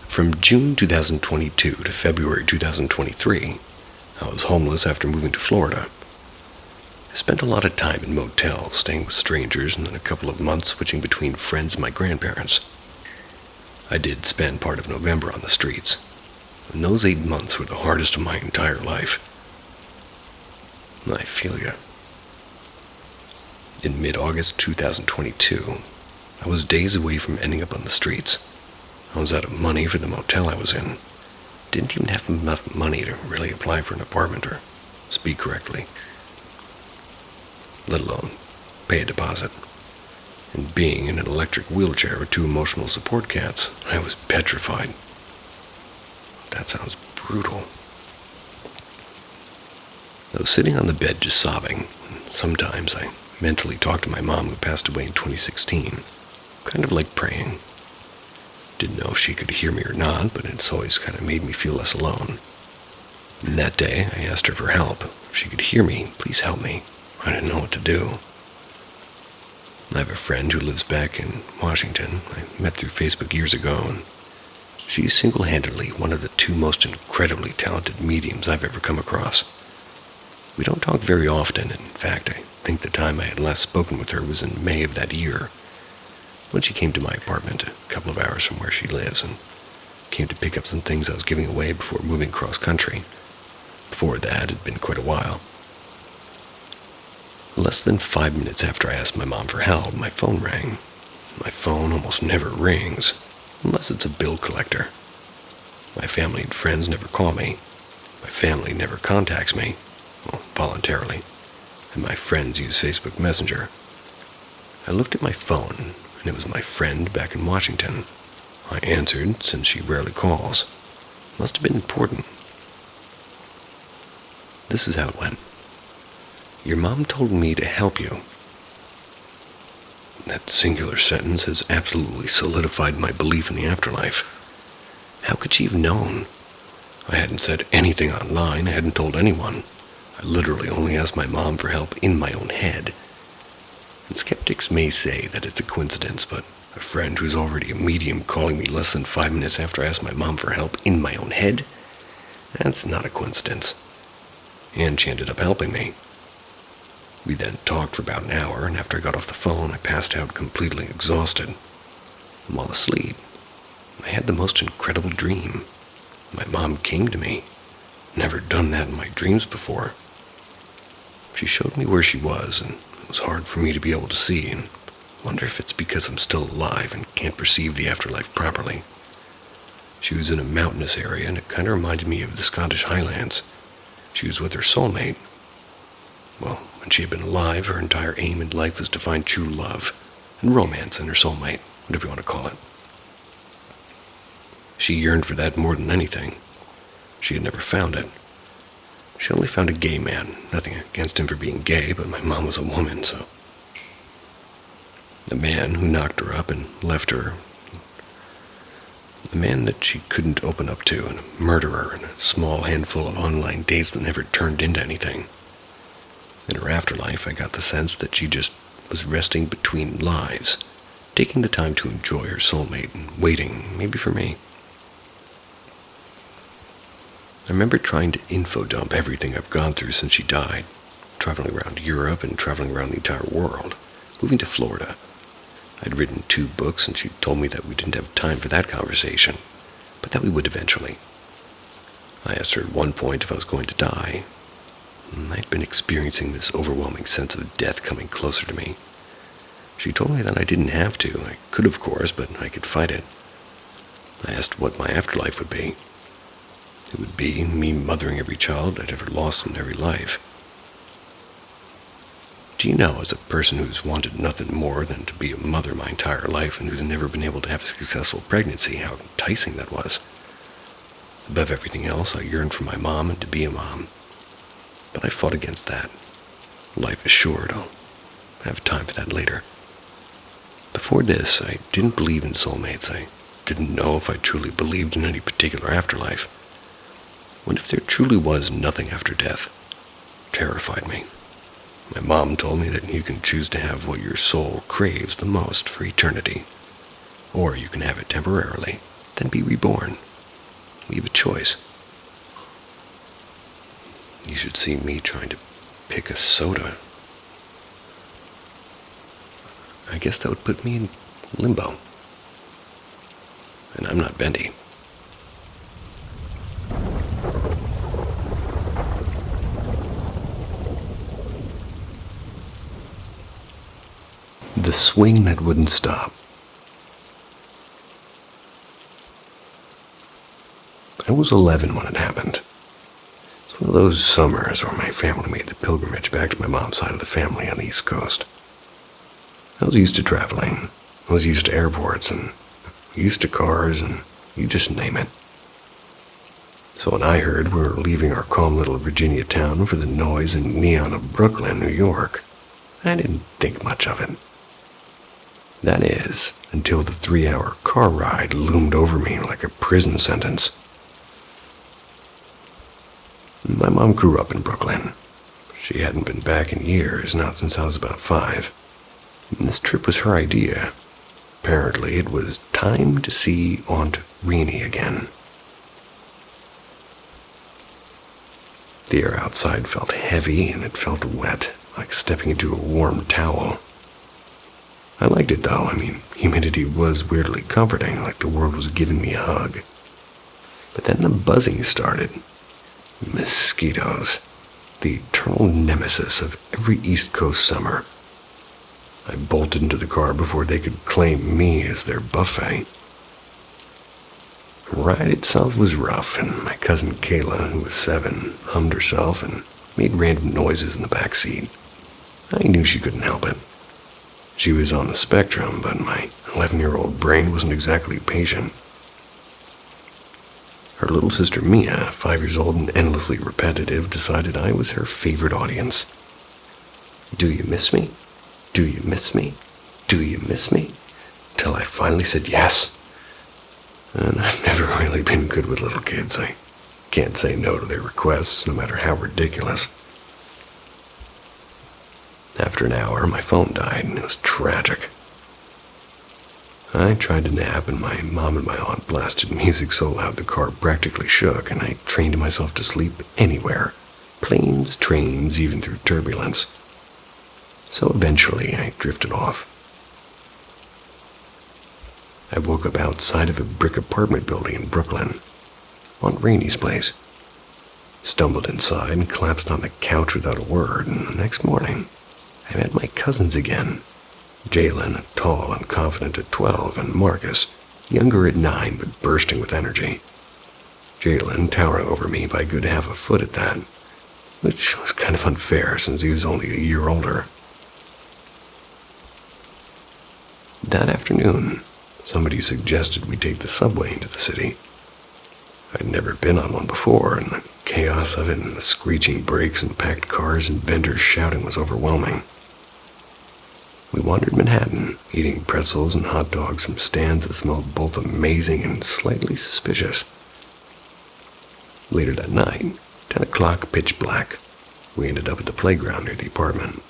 From June 2022 to February 2023, I was homeless after moving to Florida. I spent a lot of time in motels, staying with strangers, and then a couple of months switching between friends and my grandparents. I did spend part of November on the streets, and those 8 months were the hardest of my entire life. I feel ya. In mid-August 2022, I was days away from ending up on the streets. I was out of money for the motel I was in. Didn't even have enough money to really apply for an apartment or speak correctly, let alone pay a deposit. And being in an electric wheelchair with 2 emotional support cats, I was petrified. That sounds brutal. I was sitting on the bed just sobbing. Sometimes I mentally talked to my mom, who passed away in 2016, kind of like praying. Didn't know if she could hear me or not, but it's always kind of made me feel less alone. And that day, I asked her for help. If she could hear me, please help me. I didn't know what to do. I have a friend who lives back in Washington. I met through Facebook years ago, and she's single-handedly one of the 2 most incredibly talented mediums I've ever come across. We don't talk very often. In fact, I think the time I had last spoken with her was in May of that year, when she came to my apartment a couple of hours from where she lives and came to pick up some things I was giving away before moving cross country. Before that, it had been quite a while. Less than 5 minutes after I asked my mom for help, my phone rang. My phone almost never rings, unless it's a bill collector. My family and friends never call me. My family never contacts me, well, voluntarily, and my friends use Facebook Messenger. I looked at my phone, and it was my friend back in Washington. I answered, since she rarely calls. Must have been important. This is how it went. "Your mom told me to help you." That singular sentence has absolutely solidified my belief in the afterlife. How could she have known? I hadn't said anything online. I hadn't told anyone. I literally only asked my mom for help in my own head. And skeptics may say that it's a coincidence, but a friend who's already a medium calling me less than 5 minutes after I asked my mom for help in my own head? That's not a coincidence. And she ended up helping me. We then talked for about an hour, and after I got off the phone, I passed out completely exhausted. And while asleep, I had the most incredible dream. My mom came to me. Never done that in my dreams before. She showed me where she was, and it was hard for me to be able to see, and wonder if it's because I'm still alive and can't perceive the afterlife properly. She was in a mountainous area, and it kind of reminded me of the Scottish Highlands. She was with her soulmate. Well, when she had been alive, her entire aim in life was to find true love and romance in her soulmate, whatever you want to call it. She yearned for that more than anything. She had never found it. She only found a gay man. Nothing against him for being gay, but my mom was a woman, so... The man who knocked her up and left her. The man that she couldn't open up to, and a murderer, and a small handful of online dates that never turned into anything. In her afterlife, I got the sense that she just was resting between lives, taking the time to enjoy her soulmate and waiting, maybe for me. I remember trying to info dump everything I've gone through since she died, traveling around Europe and traveling around the entire world, moving to Florida. I'd written 2 books, and she told me that we didn't have time for that conversation, but that we would eventually. I asked her at one point if I was going to die. I'd been experiencing this overwhelming sense of death coming closer to me. She told me that I didn't have to. I could, of course, but I could fight it. I asked what my afterlife would be. It would be me mothering every child I'd ever lost in every life. Do you know, as a person who's wanted nothing more than to be a mother my entire life and who's never been able to have a successful pregnancy, how enticing that was? Above everything else, I yearned for my mom and to be a mom. But I fought against that. Life is short. I'll have time for that later. Before this, I didn't believe in soulmates. I didn't know if I truly believed in any particular afterlife. What if there truly was nothing after death? It terrified me. My mom told me that you can choose to have what your soul craves the most for eternity. Or you can have it temporarily, then be reborn. We have a choice. You should see me trying to pick a soda. I guess that would put me in limbo. And I'm not bendy. The swing that wouldn't stop. I was 11 when it happened. It's one of those summers where my family made the pilgrimage back to my mom's side of the family on the East Coast. I was used to traveling. I was used to airports and used to cars and you just name it. So when I heard we were leaving our calm little Virginia town for the noise and neon of Brooklyn, New York, I didn't think much of it. That is, until the 3-hour car ride loomed over me like a prison sentence. My mom grew up in Brooklyn. She hadn't been back in years, not since I was about 5. And this trip was her idea. Apparently, it was time to see Aunt Renee again. The air outside felt heavy and it felt wet, like stepping into a warm towel. I liked it though. Humidity was weirdly comforting, like the world was giving me a hug. But then the buzzing started. Mosquitoes, the eternal nemesis of every East Coast summer. I bolted into the car before they could claim me as their buffet. The ride itself was rough, and my cousin Kayla, who was 7, hummed herself and made random noises in the back seat. I knew she couldn't help it. She was on the spectrum, but my 11-year-old brain wasn't exactly patient. Her little sister Mia, 5 years old and endlessly repetitive, decided I was her favorite audience. Do you miss me? Do you miss me? "Do you miss me?" Till I finally said yes. And I've never really been good with little kids. I can't say no to their requests, no matter how ridiculous. After an hour, my phone died, and it was tragic. I tried to nap, and my mom and my aunt blasted music so loud the car practically shook, and I trained myself to sleep anywhere. Planes, trains, even through turbulence. So eventually, I drifted off. I woke up outside of a brick apartment building in Brooklyn, Aunt Rainey's place. Stumbled inside and collapsed on the couch without a word, and the next morning, I met my cousins again. Jalen, tall and confident at 12, and Marcus, younger at 9 but bursting with energy. Jalen towering over me by a good half a foot at that, which was kind of unfair since he was only a year older. That afternoon, somebody suggested we take the subway into the city. I'd never been on one before, and the chaos of it and the screeching brakes and packed cars and vendors shouting was overwhelming. We wandered Manhattan, eating pretzels and hot dogs from stands that smelled both amazing and slightly suspicious. Later that night, 10 o'clock, pitch black, we ended up at the playground near the apartment.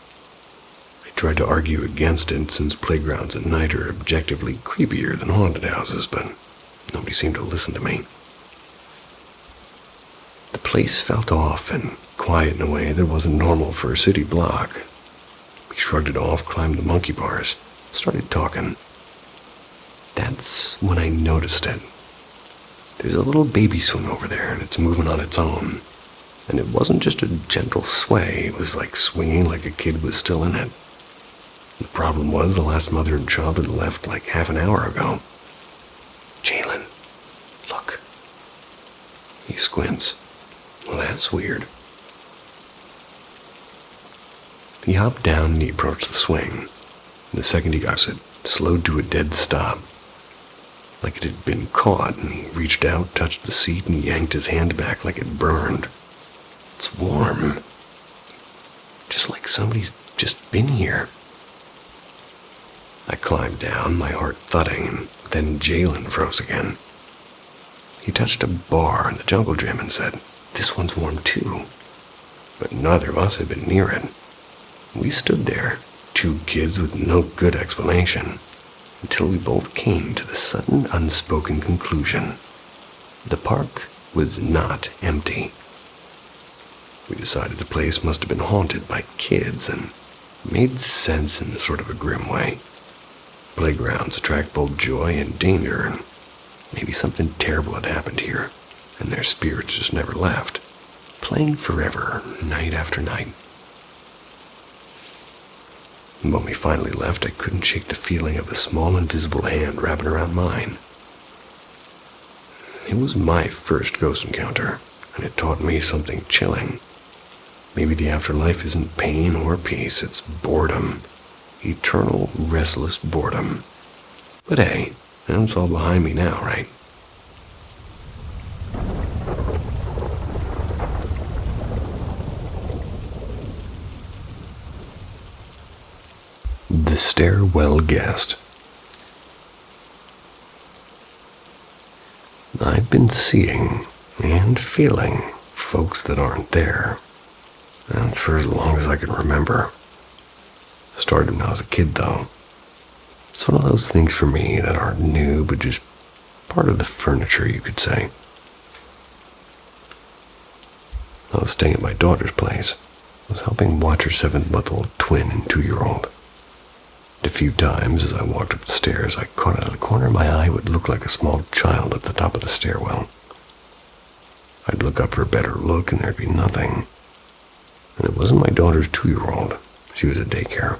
I tried to argue against it since playgrounds at night are objectively creepier than haunted houses, but nobody seemed to listen to me. The place felt off and quiet in a way that wasn't normal for a city block. We shrugged it off, climbed the monkey bars, started talking. That's when I noticed it. There's a little baby swing over there, and it's moving on its own. And it wasn't just a gentle sway, it was like swinging like a kid was still in it. The problem was the last mother and child had left like half an hour ago. "Jalen, look." He squints. "Well, that's weird." He hopped down and he approached the swing. The second he got it, slowed to a dead stop. Like it had been caught, and he reached out, touched the seat, and yanked his hand back like it burned. "It's warm. Just like somebody's just been here." I climbed down, my heart thudding, and then Jalen froze again. He touched a bar in the jungle gym and said, "This one's warm too." But neither of us had been near it. We stood there, two kids with no good explanation, until we both came to the sudden unspoken conclusion. The park was not empty. We decided the place must have been haunted by kids, and made sense in sort of a grim way. Playgrounds attract both joy and danger, and maybe something terrible had happened here, and their spirits just never left, playing forever, night after night. When we finally left, I couldn't shake the feeling of a small invisible hand wrapping around mine. It was my first ghost encounter, and it taught me something chilling. Maybe the afterlife isn't pain or peace, it's boredom. Eternal, restless boredom. But hey, that's all behind me now, right? The Stairwell Guest. I've been seeing and feeling folks that aren't there. That's for as long as I can remember. Started when I was a kid, though. It's one of those things for me that aren't new, but just part of the furniture, you could say. I was staying at my daughter's place. I was helping watch her 7-month-old twin and 2-year-old. A few times as I walked up the stairs, I caught out of the corner of my eye what looked like a small child at the top of the stairwell. I'd look up for a better look, and there'd be nothing. And it wasn't my daughter's 2-year-old. She was at daycare.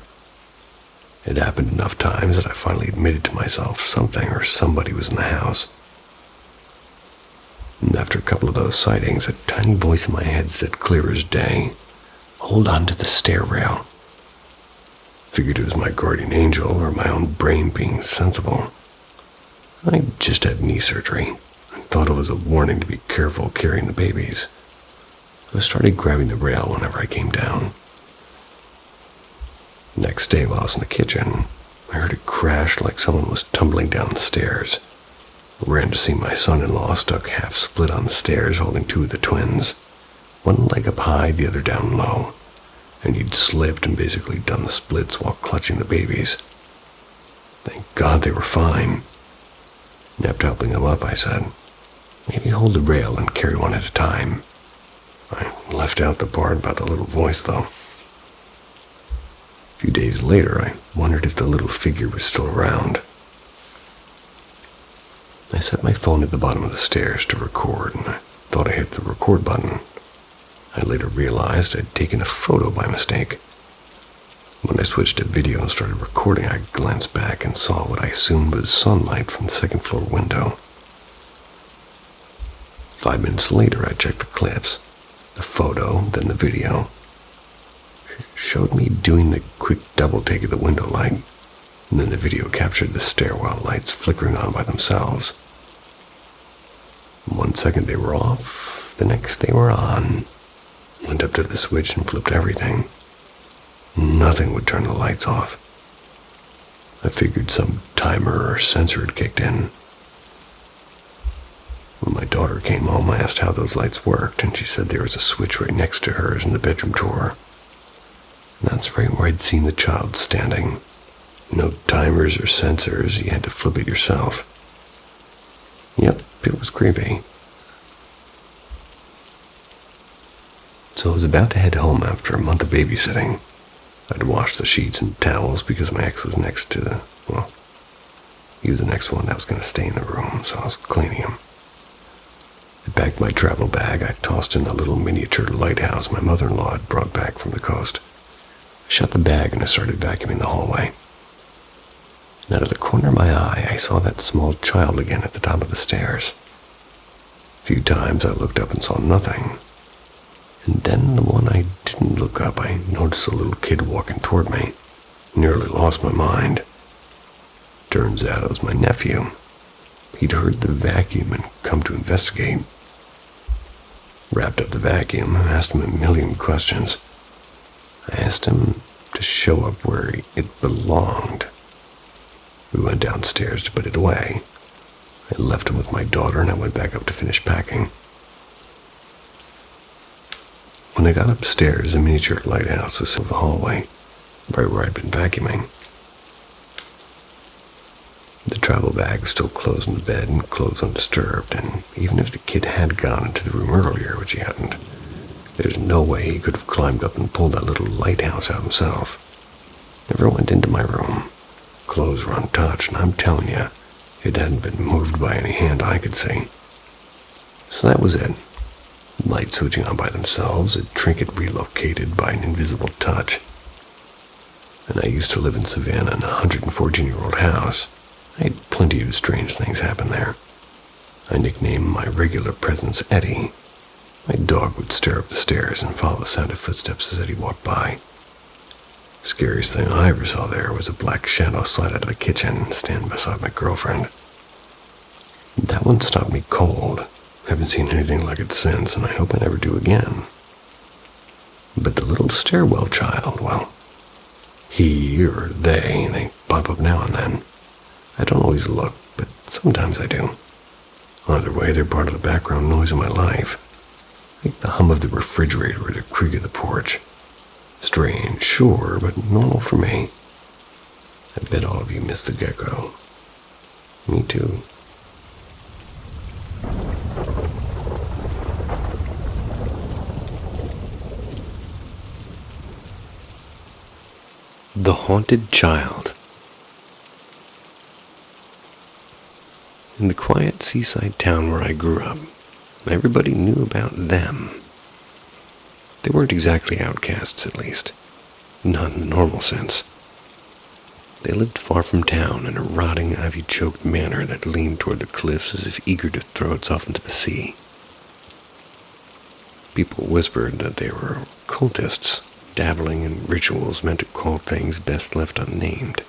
It happened enough times that I finally admitted to myself something or somebody was in the house. And after a couple of those sightings, a tiny voice in my head said clear as day, "Hold on to the stair rail." Figured it was my guardian angel or my own brain being sensible. I just had knee surgery and thought it was a warning to be careful carrying the babies. I started grabbing the rail whenever I came down. Next day while I was in the kitchen, I heard it crash like someone was tumbling down the stairs. I ran to see my son-in-law stuck half split on the stairs holding two of the twins, one leg up high, the other down low, and he'd slipped and basically done the splits while clutching the babies. Thank God they were fine. After helping him up, I said, maybe hold the rail and carry one at a time. I left out the part about the little voice, though. A few days later, I wondered if the little figure was still around. I set my phone at the bottom of the stairs to record, and I thought I hit the record button. I later realized I'd taken a photo by mistake. When I switched to video and started recording, I glanced back and saw what I assumed was sunlight from the second floor window. 5 minutes later, I checked the clips. The photo, then the video. It showed me doing the quick double take of the window light, and then the video captured the stairwell lights flickering on by themselves. 1 second they were off, the next they were on. Went up to the switch and flipped everything. Nothing would turn the lights off. I figured some timer or sensor had kicked in. When my daughter came home, I asked how those lights worked, and she said there was a switch right next to hers in the bedroom drawer. And that's right where I'd seen the child standing. No timers or sensors, you had to flip it yourself. Yep, it was creepy. So I was about to head home after a month of babysitting. I'd washed the sheets and towels because my ex was next to he was the next one that was going to stay in the room, so I was cleaning him. I packed my travel bag. I tossed in a little miniature lighthouse my mother-in-law had brought back from the coast. I shut the bag and I started vacuuming the hallway. And out of the corner of my eye, I saw that small child again at the top of the stairs. A few times I looked up and saw nothing. And then the one I didn't look up, I noticed a little kid walking toward me. Nearly lost my mind. Turns out it was my nephew. He'd heard the vacuum and come to investigate. Wrapped up the vacuum, I asked him a million questions. I asked him to show up where it belonged. We went downstairs to put it away. I left him with my daughter and I went back up to finish packing. When I got upstairs, a miniature lighthouse was in the hallway, right where I'd been vacuuming. The travel bag was still closed in the bed and clothes undisturbed, and even if the kid had gone into the room earlier, which he hadn't, there's no way he could have climbed up and pulled that little lighthouse out himself. Never went into my room. Clothes were untouched, and I'm telling you, it hadn't been moved by any hand I could see. So that was it. Lights switching on by themselves, a trinket relocated by an invisible touch. And I used to live in Savannah in a 114-year-old house. I had plenty of strange things happen there. I nicknamed my regular presence Eddie. My dog would stare up the stairs and follow the sound of footsteps as Eddie walked by. Scariest thing I ever saw there was a black shadow slide out of the kitchen and stand beside my girlfriend. That one stopped me cold. Haven't seen anything like it since, and I hope I never do again. But the little stairwell child, well, he or they pop up now and then. I don't always look, but sometimes I do. Either way, they're part of the background noise of my life. Like the hum of the refrigerator or the creak of the porch. Strange, sure, but normal for me. I bet all of you miss the gecko. Me too. The Haunted Child. In the quiet seaside town where I grew up, everybody knew about them. They weren't exactly outcasts, at least. Not in the normal sense. They lived far from town in a rotting, ivy-choked manor that leaned toward the cliffs as if eager to throw itself into the sea. People whispered that they were cultists, dabbling in rituals meant to call things best left unnamed.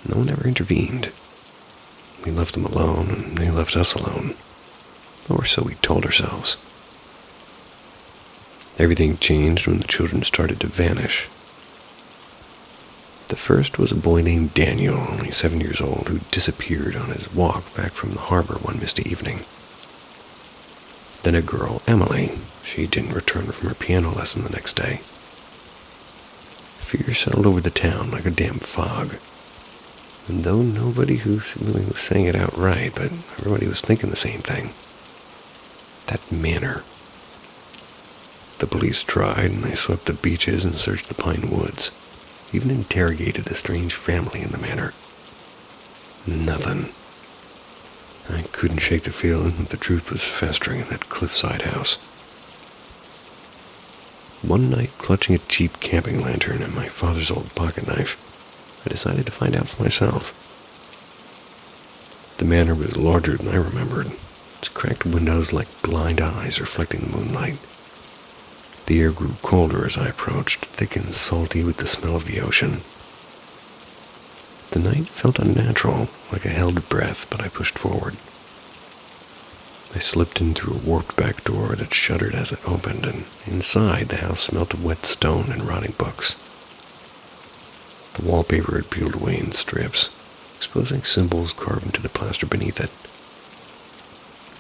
No one ever intervened. We left them alone, and they left us alone. Or so we told ourselves. Everything changed when the children started to vanish. The first was a boy named Daniel, only 7 years old, who disappeared on his walk back from the harbor one misty evening. Then a girl, Emily. She didn't return from her piano lesson the next day. Fear settled over the town like a damp fog. And though nobody who really was saying it outright, but everybody was thinking the same thing. That manor. The police tried, and they swept the beaches and searched the pine woods. Even interrogated the strange family in the manor. Nothing. I couldn't shake the feeling that the truth was festering in that cliffside house. One night, clutching a cheap camping lantern and my father's old pocket knife, I decided to find out for myself. The manor was larger than I remembered, its cracked windows like blind eyes reflecting the moonlight. The air grew colder as I approached, thick and salty with the smell of the ocean. The night felt unnatural, like a held breath, but I pushed forward. I slipped in through a warped back door that shuddered as it opened, and inside the house smelt of wet stone and rotting books. The wallpaper had peeled away in strips, exposing symbols carved into the plaster beneath it.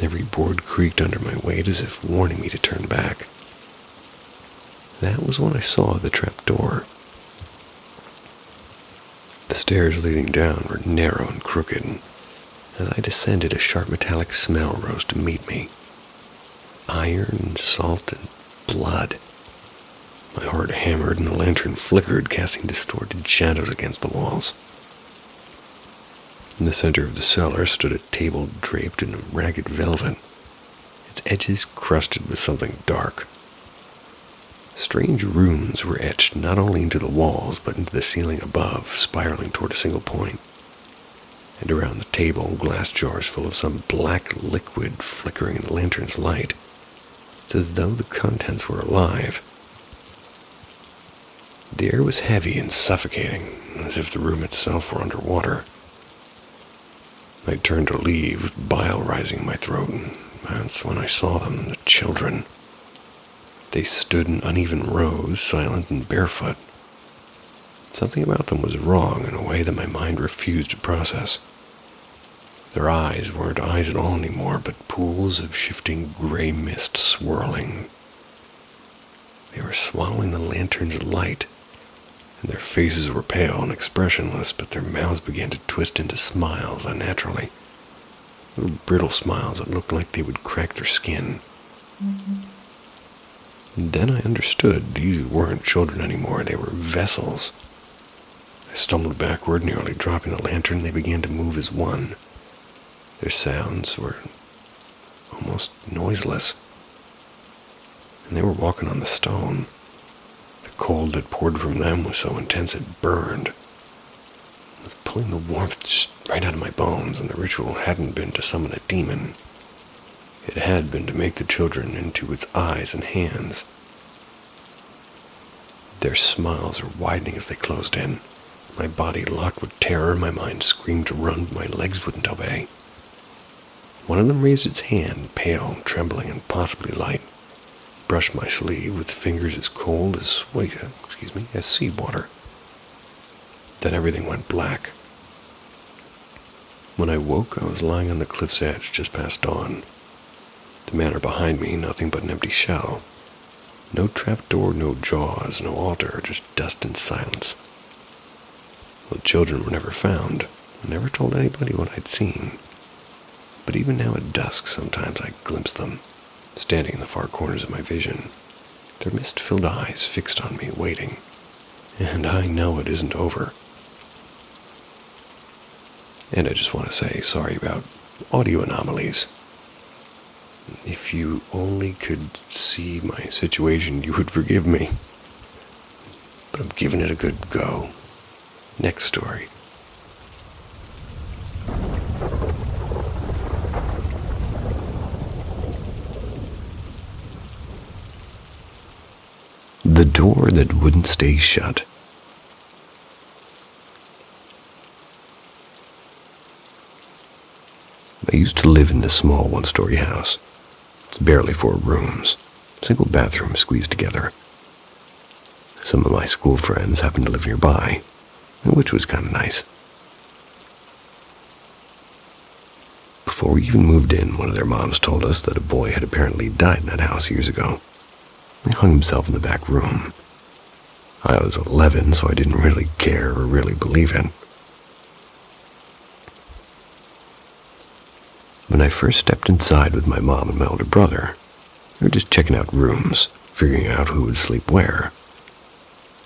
Every board creaked under my weight as if warning me to turn back. That was when I saw the trap door. The stairs leading down were narrow and crooked, and as I descended, a sharp metallic smell rose to meet me. Iron and salt and blood. My heart hammered and the lantern flickered, casting distorted shadows against the walls. In the center of the cellar stood a table draped in ragged velvet, its edges crusted with something dark. Strange runes were etched not only into the walls, but into the ceiling above, spiraling toward a single point. And around the table, glass jars full of some black liquid flickering in the lantern's light. It's as though the contents were alive. The air was heavy and suffocating, as if the room itself were underwater. I turned to leave, with bile rising in my throat, and that's when I saw them, the children. They stood in uneven rows, silent and barefoot. Something about them was wrong in a way that my mind refused to process. Their eyes weren't eyes at all anymore, but pools of shifting gray mist swirling. They were swallowing the lantern's light, and their faces were pale and expressionless, but their mouths began to twist into smiles unnaturally. Little brittle smiles that looked like they would crack their skin. Then I understood these weren't children anymore, they were vessels. I stumbled backward, nearly dropping the lantern. They began to move as one. Their sounds were almost noiseless, and they were walking on the stone. The cold that poured from them was so intense it burned. It was pulling the warmth just right out of my bones, and the ritual hadn't been to summon a demon. It had been to make the children into its eyes and hands. Their smiles were widening as they closed in. My body locked with terror, my mind screamed to run, but my legs wouldn't obey. One of them raised its hand, pale, trembling, and possibly light, brushed my sleeve with fingers as cold as seawater. Then everything went black. When I woke, I was lying on the cliff's edge just past dawn. The manor behind me, nothing but an empty shell. No trapdoor, no jaws, no altar, just dust and silence. The children were never found. I never told anybody what I'd seen. But even now at dusk, sometimes I glimpse them, standing in the far corners of my vision, their mist-filled eyes fixed on me, waiting. And I know it isn't over. And I just want to say sorry about audio anomalies. If you only could see my situation, you would forgive me. But I'm giving it a good go. Next story. The door that wouldn't stay shut. I used to live in this small one-story house. It's barely 4 rooms, single bathroom squeezed together. Some of my school friends happened to live nearby. which was kind of nice. Before we even moved in, one of their moms told us that a boy had apparently died in that house years ago. He hung himself in the back room. I was 11, so I didn't really care or really believe it. When I first stepped inside with my mom and my older brother, we were just checking out rooms, figuring out who would sleep where.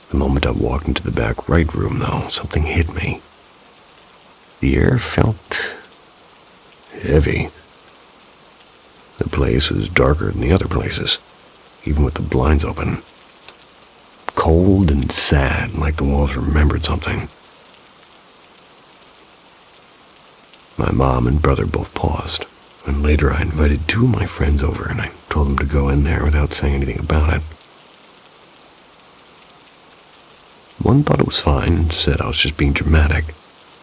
The moment I walked into the back right room, though, something hit me. The air felt heavy. The place was darker than the other places, even with the blinds open. Cold and sad, like the walls remembered something. My mom and brother both paused, and later I invited two of my friends over and I told them to go in there without saying anything about it. One thought it was fine and said I was just being dramatic.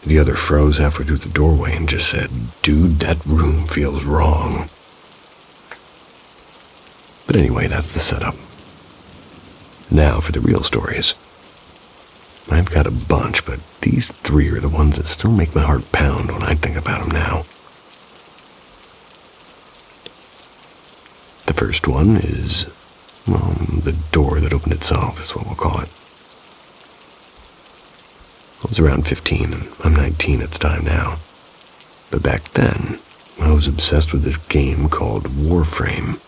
The other froze halfway through the doorway and just said, "Dude, that room feels wrong." But anyway, that's the setup. Now for the real stories. I've got a bunch, but these three are the ones that still make my heart pound when I think about them now. The first one is, well, the door that opened itself is what we'll call it. I was around 15, and I'm 19 at the time now. But back then, I was obsessed with this game called Warframe.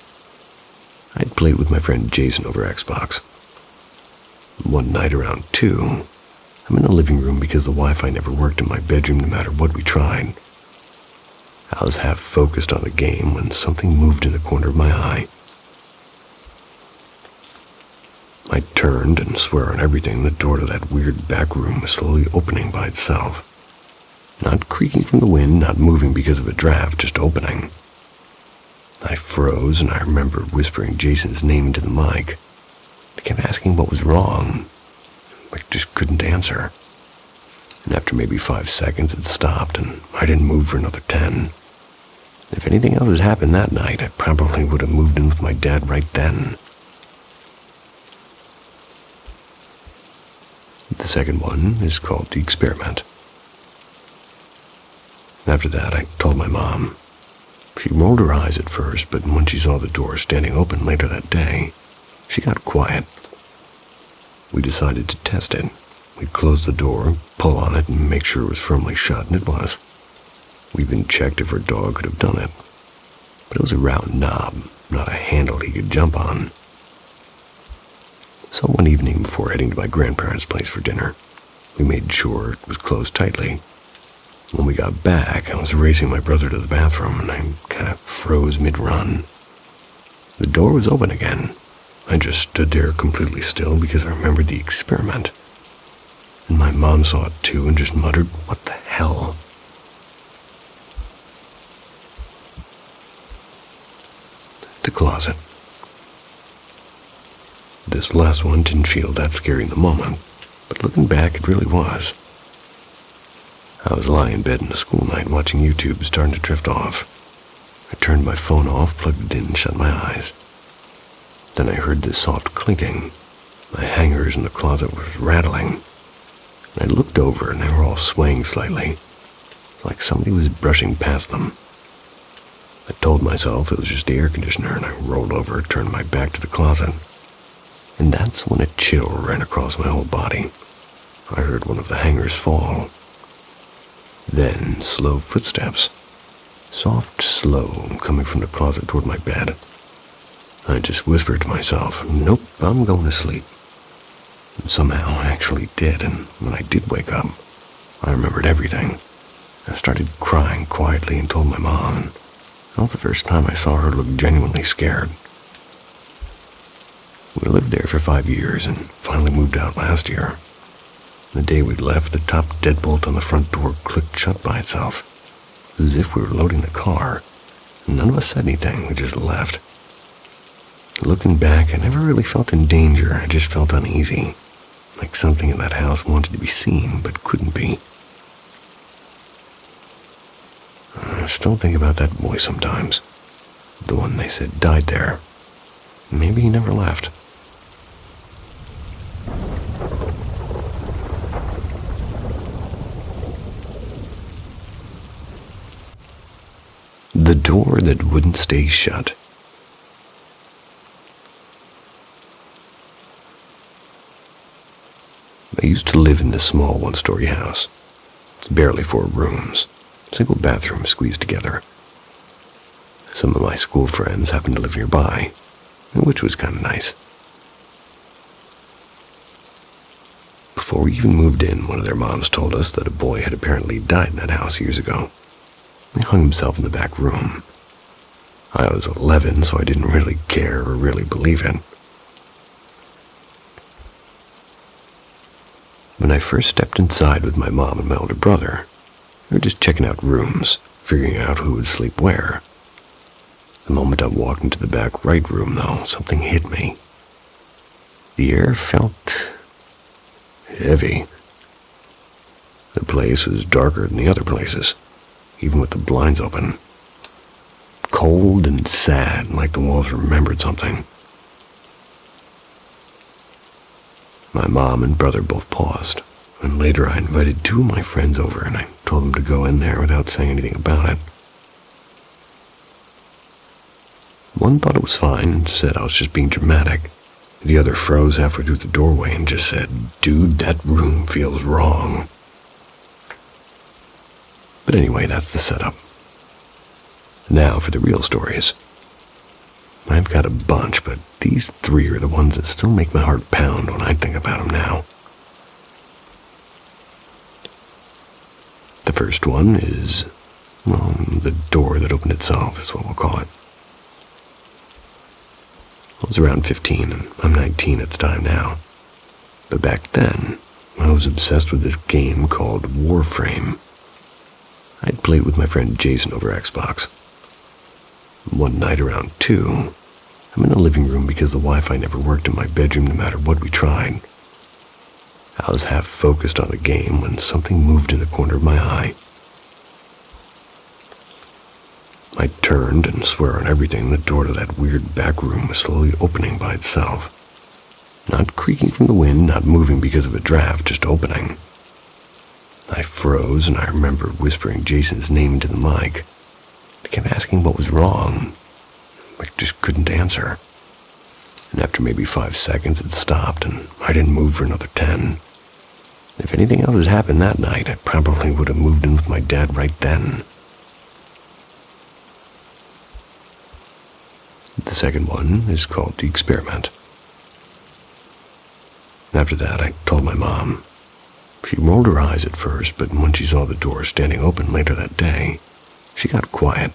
I'd played with my friend Jason over Xbox. One night around 2, I'm in the living room because the Wi-Fi never worked in my bedroom no matter what we tried. I was half focused on the game when something moved in the corner of my eye. I turned and swear on everything the door to that weird back room was slowly opening by itself. Not creaking from the wind, not moving because of a draft, just opening. I froze and I remember whispering Jason's name into the mic. I kept asking what was wrong. I just couldn't answer. And after maybe 5 seconds it stopped and I didn't move for another 10. If anything else had happened that night, I probably would have moved in with my dad right then. The second one is called The Experiment. After that, I told my mom. She rolled her eyes at first, but when she saw the door standing open later that day, she got quiet. We decided to test it. We'd close the door, pull on it, and make sure it was firmly shut, and it was. We even checked if our dog could have done it. But it was a round knob, not a handle he could jump on. So one evening before heading to my grandparents' place for dinner, we made sure it was closed tightly. When we got back, I was racing my brother to the bathroom, and I kind of froze mid-run. The door was open again. I just stood there completely still because I remembered the experiment. And my mom saw it too and just muttered, "What the hell?" The closet. This last one didn't feel that scary in the moment, but looking back, it really was. I was lying in bed in a school night watching YouTube starting to drift off. I turned my phone off, plugged it in, and shut my eyes. Then I heard this soft clinking. The hangers in the closet was rattling. And I looked over and they were all swaying slightly, like somebody was brushing past them. I told myself it was just the air conditioner and I rolled over, turned my back to the closet. And that's when a chill ran across my whole body. I heard one of the hangers fall. Then slow footsteps. Soft, slow, coming from the closet toward my bed. I just whispered to myself, "Nope, I'm going to sleep." And somehow I actually did, and when I did wake up, I remembered everything. I started crying quietly and told my mom, and that was the first time I saw her look genuinely scared. We lived there for 5 years and finally moved out last year. The day we left, the top deadbolt on the front door clicked shut by itself, as if we were loading the car. None of us said anything, we just left. Looking back, I never really felt in danger, I just felt uneasy, like something in that house wanted to be seen but couldn't be. I still think about that boy sometimes, the one they said died there. Maybe he never left. The door that wouldn't stay shut. I used to live in this small one-story house. It's barely 4 rooms, single bathroom squeezed together. Some of my school friends happened to live nearby, which was kind of nice. Before we even moved in, one of their moms told us that a boy had apparently died in that house years ago. He hung himself in the back room. I was 11, so I didn't really care or really believe it. When I first stepped inside with my mom and my older brother, we were just checking out rooms, figuring out who would sleep where. The moment I walked into the back right room, though, something hit me. The air felt heavy. The place was darker than the other places, even with the blinds open. Cold and sad, like the walls remembered something. My mom and brother both paused, and later I invited 2 of my friends over and I told them to go in there without saying anything about it. One thought it was fine and said I was just being dramatic. The other froze halfway through the doorway and just said, "Dude, that room feels wrong." But anyway, that's the setup. Now for the real stories. I've got a bunch, but these 3 are the ones that still make my heart pound when I think about them now. The first one is, well, the door that opened itself is what we'll call it. I was around 15, and I'm 19 at the time now. But back then, I was obsessed with this game called Warframe. I'd played with my friend Jason over Xbox. One night around 2, I'm in the living room because the Wi-Fi never worked in my bedroom no matter what we tried. I was half focused on the game when something moved in the corner of my eye. I turned and swear on everything the door to that weird back room was slowly opening by itself. Not creaking from the wind, not moving because of a draft, just opening. I froze and I remembered whispering Jason's name into the mic. I kept asking what was wrong. I just couldn't answer. And after maybe 5 seconds, it stopped, and I didn't move for another 10. If anything else had happened that night, I probably would have moved in with my dad right then. The second one is called The Experiment. After that, I told my mom. She rolled her eyes at first, but when she saw the door standing open later that day, she got quiet.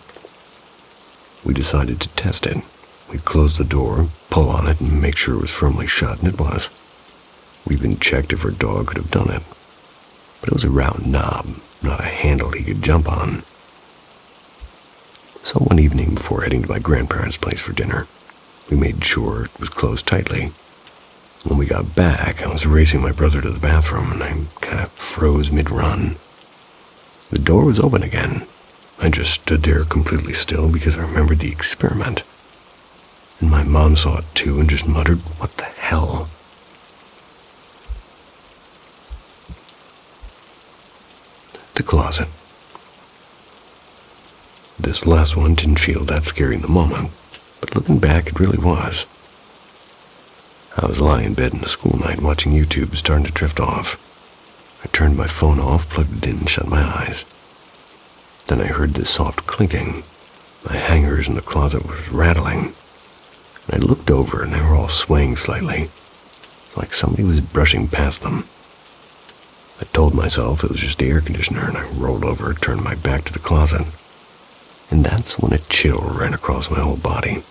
We decided to test it. We'd close the door, pull on it, and make sure it was firmly shut, and it was. We even checked if her dog could have done it. But it was a round knob, not a handle he could jump on. So one evening before heading to my grandparents' place for dinner, we made sure it was closed tightly. When we got back, I was racing my brother to the bathroom, and I kind of froze mid-run. The door was open again. I just stood there completely still because I remembered the experiment. And my mom saw it too and just muttered, "What the hell?" The closet. This last one didn't feel that scary in the moment, but looking back, it really was. I was lying in bed in a school night watching YouTube starting to drift off. I turned my phone off, plugged it in, and shut my eyes. Then I heard this soft clinking. My hangers in the closet was rattling. And I looked over and they were all swaying slightly. It's like somebody was brushing past them. I told myself it was just the air conditioner and I rolled over, turned my back to the closet. And that's when a chill ran across my whole body.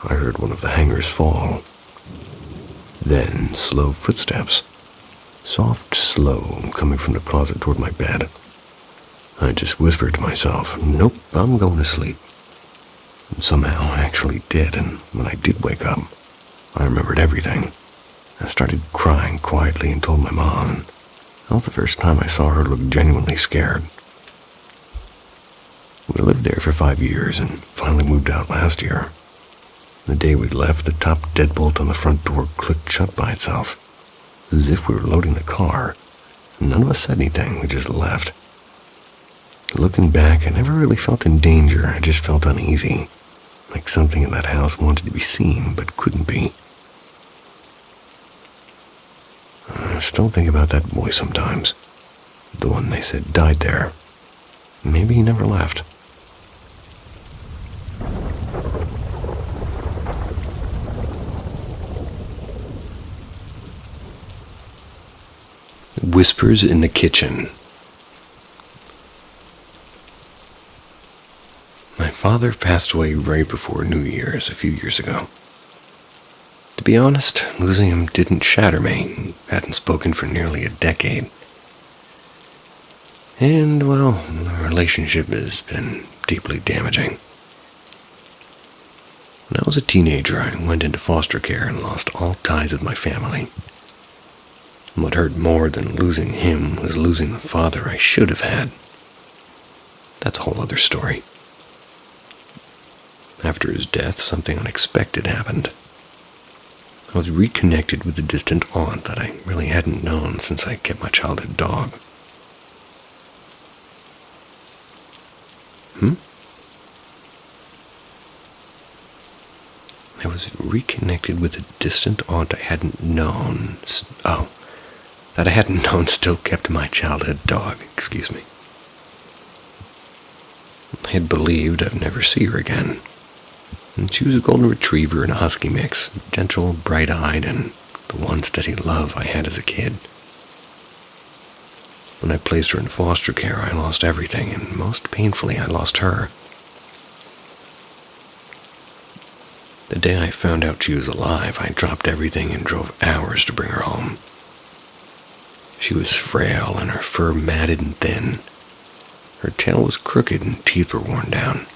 I heard one of the hangers fall. Then slow footsteps. Soft, slow, coming from the closet toward my bed. I just whispered to myself, "Nope, I'm going to sleep." And somehow I actually did, and when I did wake up, I remembered everything. I started crying quietly and told my mom, and that was the first time I saw her look genuinely scared. We lived there for 5 years and finally moved out last year. The day we left, the top deadbolt on the front door clicked shut by itself, as if we were loading the car. None of us said anything, we just left. Looking back, I never really felt in danger. I just felt uneasy, like something in that house wanted to be seen but couldn't be. I still think about that boy sometimes. The one they said died there. Maybe he never left. Whispers in the kitchen. My father passed away right before New Year's a few years ago. To be honest, losing him didn't shatter me. He hadn't spoken for nearly a decade. And, well, the relationship has been deeply damaging. When I was a teenager, I went into foster care and lost all ties with my family. What hurt more than losing him was losing the father I should have had. That's a whole other story. After his death, something unexpected happened. I was reconnected with a distant aunt that I really hadn't known since I kept my childhood dog. I was reconnected with a distant aunt I hadn't known. That I hadn't known still kept my childhood dog, excuse me. I had believed I'd never see her again. And she was a golden retriever and a husky mix, gentle, bright-eyed, and the one steady love I had as a kid. When I placed her in foster care, I lost everything, and most painfully, I lost her. The day I found out she was alive, I dropped everything and drove hours to bring her home. She was frail and her fur matted and thin. Her tail was crooked and teeth were worn down.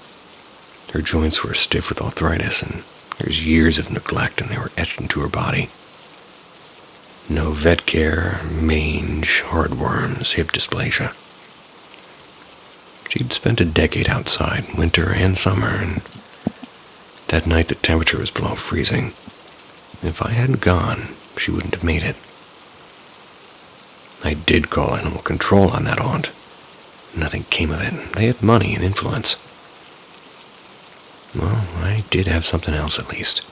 Her joints were stiff with arthritis, and there was years of neglect, and they were etched into her body. No vet care, mange, heartworms, hip dysplasia. She'd spent a decade outside, winter and summer, and that night the temperature was below freezing. If I hadn't gone, she wouldn't have made it. I did call animal control on that aunt. Nothing came of it. They had money and influence. Well, I did have something else at least.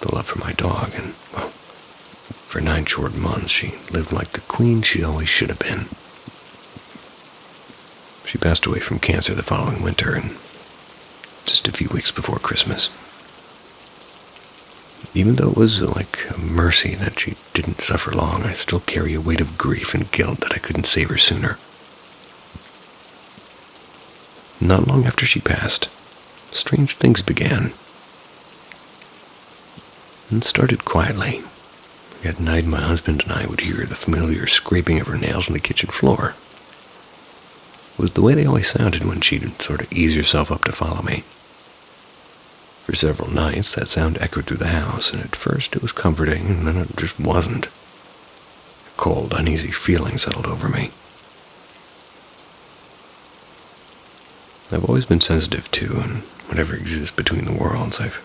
The love for my dog, and, well, for 9 short months she lived like the queen she always should have been. She passed away from cancer the following winter, and just a few weeks before Christmas. Even though it was like a mercy that she didn't suffer long, I still carry a weight of grief and guilt that I couldn't save her sooner. Not long after she passed, strange things began. And started quietly. At night, my husband and I would hear the familiar scraping of her nails on the kitchen floor. It was the way they always sounded when she'd sort of ease herself up to follow me. For several nights, that sound echoed through the house, and at first it was comforting, and then it just wasn't. A cold, uneasy feeling settled over me. I've always been sensitive to, and whatever exists between the worlds. I've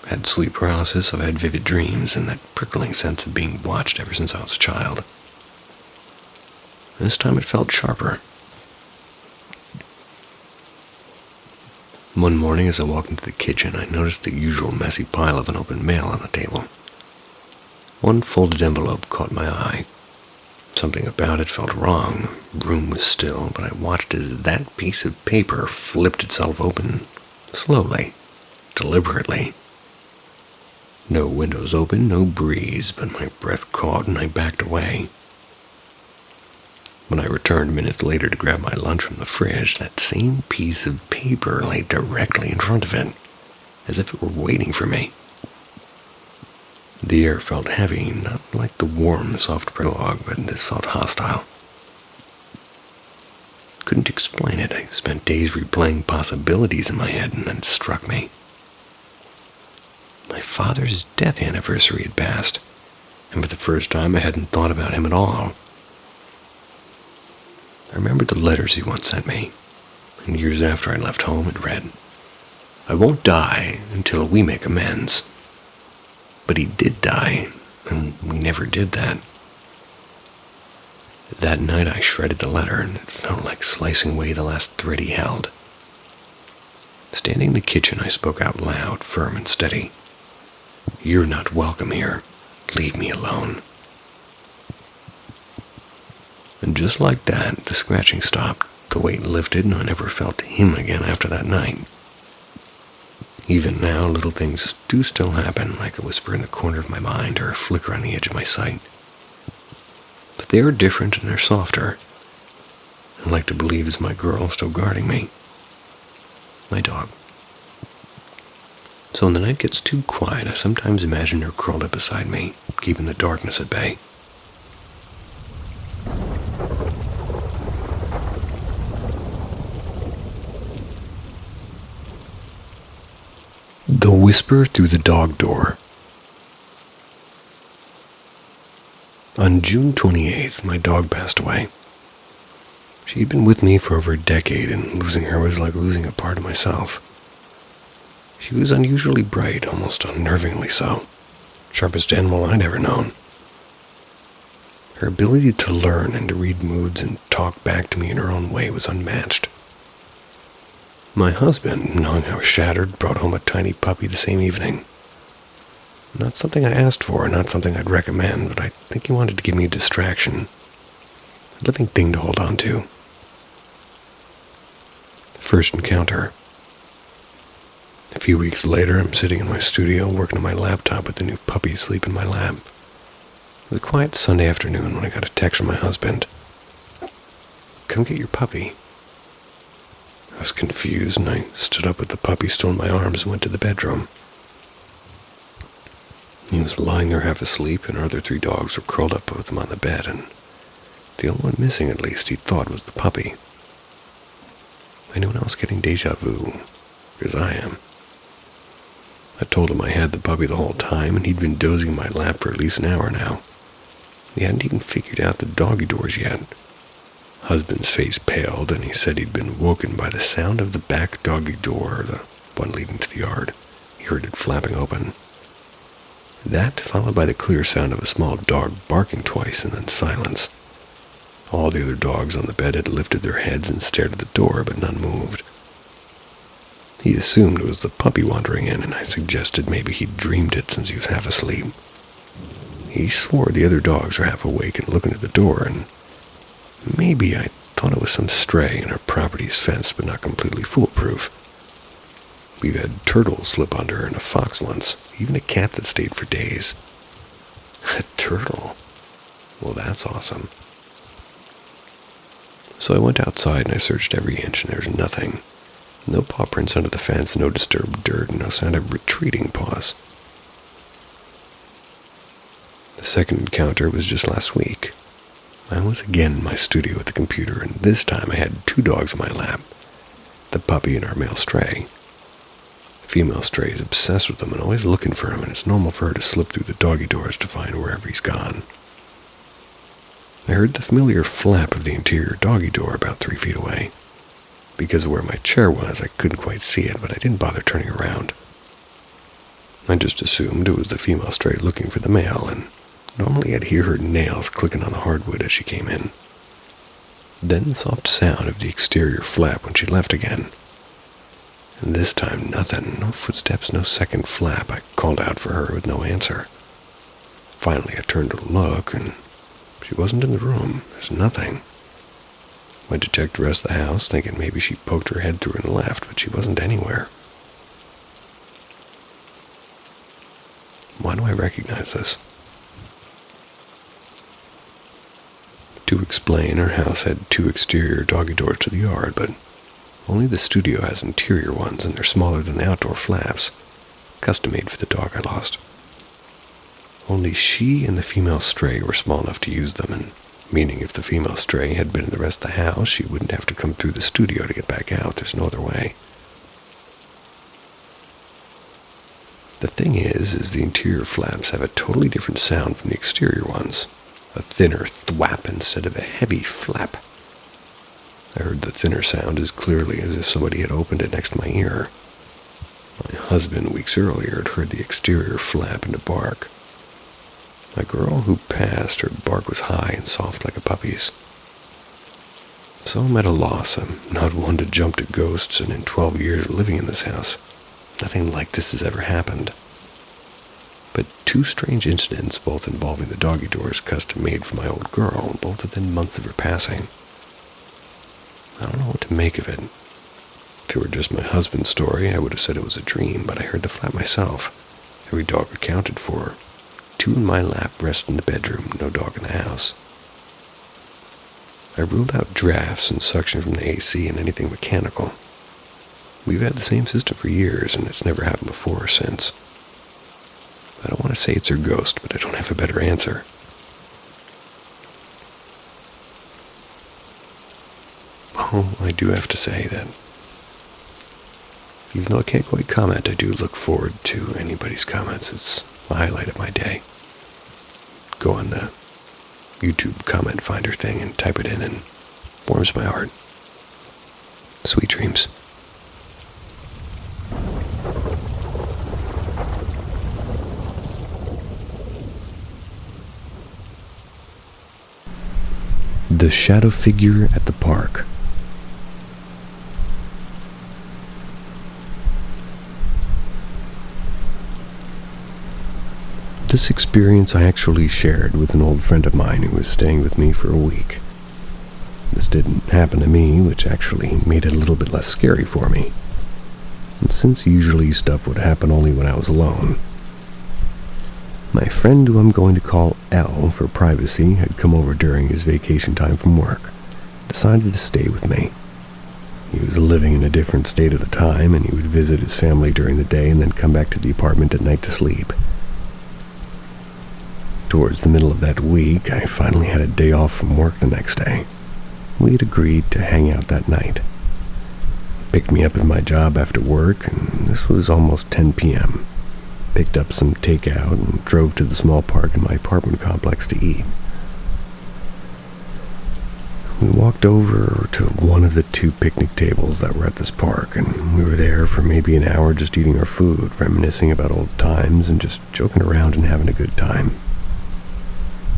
had sleep paralysis, I've had vivid dreams, and that prickling sense of being watched ever since I was a child. This time it felt sharper. One morning as I walked into the kitchen, I noticed the usual messy pile of unopened mail on the table. One folded envelope caught my eye. Something about it felt wrong. The room was still, but I watched as that piece of paper flipped itself open, slowly, deliberately. No windows open, no breeze, but my breath caught and I backed away. When I returned minutes later to grab my lunch from the fridge, that same piece of paper lay directly in front of it, as if it were waiting for me. The air felt heavy, not like the warm, soft prologue, but this felt hostile. Couldn't explain it. I spent days replaying possibilities in my head, and then it struck me. My father's death anniversary had passed, and for the first time I hadn't thought about him at all. I remembered the letters he once sent me, and years after I left home it read, "I won't die until we make amends." But he did die, and we never did that. That night I shredded the letter, and it felt like slicing away the last thread he held. Standing in the kitchen, I spoke out loud, firm and steady. "You're not welcome here. Leave me alone." And just like that, the scratching stopped, the weight lifted, and I never felt him again after that night. Even now, little things do still happen, like a whisper in the corner of my mind or a flicker on the edge of my sight. But they are different and they're softer. I like to believe it's my girl still guarding me. My dog. So when the night gets too quiet, I sometimes imagine her curled up beside me, keeping the darkness at bay. The Whisper Through the Dog Door. On June 28th, my dog passed away. She'd been with me for over a decade, and losing her was like losing a part of myself. She was unusually bright, almost unnervingly so. Sharpest animal I'd ever known. Her ability to learn and to read moods and talk back to me in her own way was unmatched. My husband, knowing I was shattered, brought home a tiny puppy the same evening. Not something I asked for, not something I'd recommend, but I think he wanted to give me a distraction. A living thing to hold on to. First encounter. A few weeks later, I'm sitting in my studio working on my laptop with the new puppy asleep in my lap. It was a quiet Sunday afternoon when I got a text from my husband. "Come get your puppy." I was confused, and I stood up with the puppy still in my arms and went to the bedroom. He was lying there half asleep, and our other 3 dogs were curled up with him on the bed, and the only one missing, at least, he thought was the puppy. Anyone else getting deja vu? Because I am. I told him I had the puppy the whole time, and he'd been dozing in my lap for at least an hour now. He hadn't even figured out the doggy doors yet. Husband's face paled, and he said he'd been woken by the sound of the back doggy door, the one leading to the yard. He heard it flapping open. That, followed by the clear sound of a small dog barking twice, and then silence. All the other dogs on the bed had lifted their heads and stared at the door, but none moved. He assumed it was the puppy wandering in, and I suggested maybe he'd dreamed it since he was half asleep. He swore the other dogs were half awake and looking at the door, and maybe I thought it was some stray, and our property's fenced but not completely foolproof. We've had turtles slip under and a fox once, even a cat that stayed for days. A turtle? Well, that's awesome. So I went outside and I searched every inch, and there was nothing. No paw prints under the fence, no disturbed dirt, no sound of retreating paws. The second encounter was just last week. I was again in my studio at the computer, and this time I had 2 dogs in my lap, the puppy and our male stray. The female stray is obsessed with him and always looking for him, and it's normal for her to slip through the doggy doors to find wherever he's gone. I heard the familiar flap of the interior doggy door about 3 feet away. Because of where my chair was, I couldn't quite see it, but I didn't bother turning around. I just assumed it was the female stray looking for the male, and normally I'd hear her nails clicking on the hardwood as she came in. Then the soft sound of the exterior flap when she left again. And this time nothing, no footsteps, no second flap. I called out for her with no answer. Finally I turned to look, and she wasn't in the room. There's nothing. Went to check the rest of the house, thinking maybe she poked her head through and left, but she wasn't anywhere. Why do I recognize this? To explain, our house had 2 exterior doggy doors to the yard, but only the studio has interior ones, and they're smaller than the outdoor flaps, custom-made for the dog I lost. Only she and the female stray were small enough to use them, and meaning if the female stray had been in the rest of the house, she wouldn't have to come through the studio to get back out. There's no other way. The thing is the interior flaps have a totally different sound from the exterior ones. A thinner thwap instead of a heavy flap. I heard the thinner sound as clearly as if somebody had opened it next to my ear. My husband, weeks earlier, had heard the exterior flap and bark. My girl who passed, her bark was high and soft like a puppy's. So I'm at a loss. I'm not one to jump to ghosts, and in 12 years living in this house, nothing like this has ever happened. But two strange incidents, both involving the doggy doors custom made for my old girl, both within months of her passing. I don't know what to make of it. If it were just my husband's story, I would have said it was a dream, but I heard the flat myself. Every dog accounted for. 2 in my lap, rest in the bedroom, no dog in the house. I ruled out drafts and suction from the AC and anything mechanical. We've had the same system for years, and it's never happened before or since. I don't want to say it's her ghost, but I don't have a better answer. Oh, I do have to say that even though I can't quite comment, I do look forward to anybody's comments. It's the highlight of my day. Go on the YouTube comment finder thing and type it in, and warms my heart. Sweet dreams. The shadow figure at the park. This experience I actually shared with an old friend of mine who was staying with me for a week. This didn't happen to me, which actually made it a little bit less scary for me. And since usually stuff would happen only when I was alone, my friend, who I'm going to call L for privacy, had come over during his vacation time from work, decided to stay with me. He was living in a different state at the time, and he would visit his family during the day and then come back to the apartment at night to sleep. Towards the middle of that week, I finally had a day off from work the next day. We had agreed to hang out that night. He picked me up at my job after work, and this was almost 10 p.m. Picked up some takeout and drove to the small park in my apartment complex to eat. We walked over to one of the 2 picnic tables that were at this park, and we were there for maybe an hour just eating our food, reminiscing about old times, and just joking around and having a good time.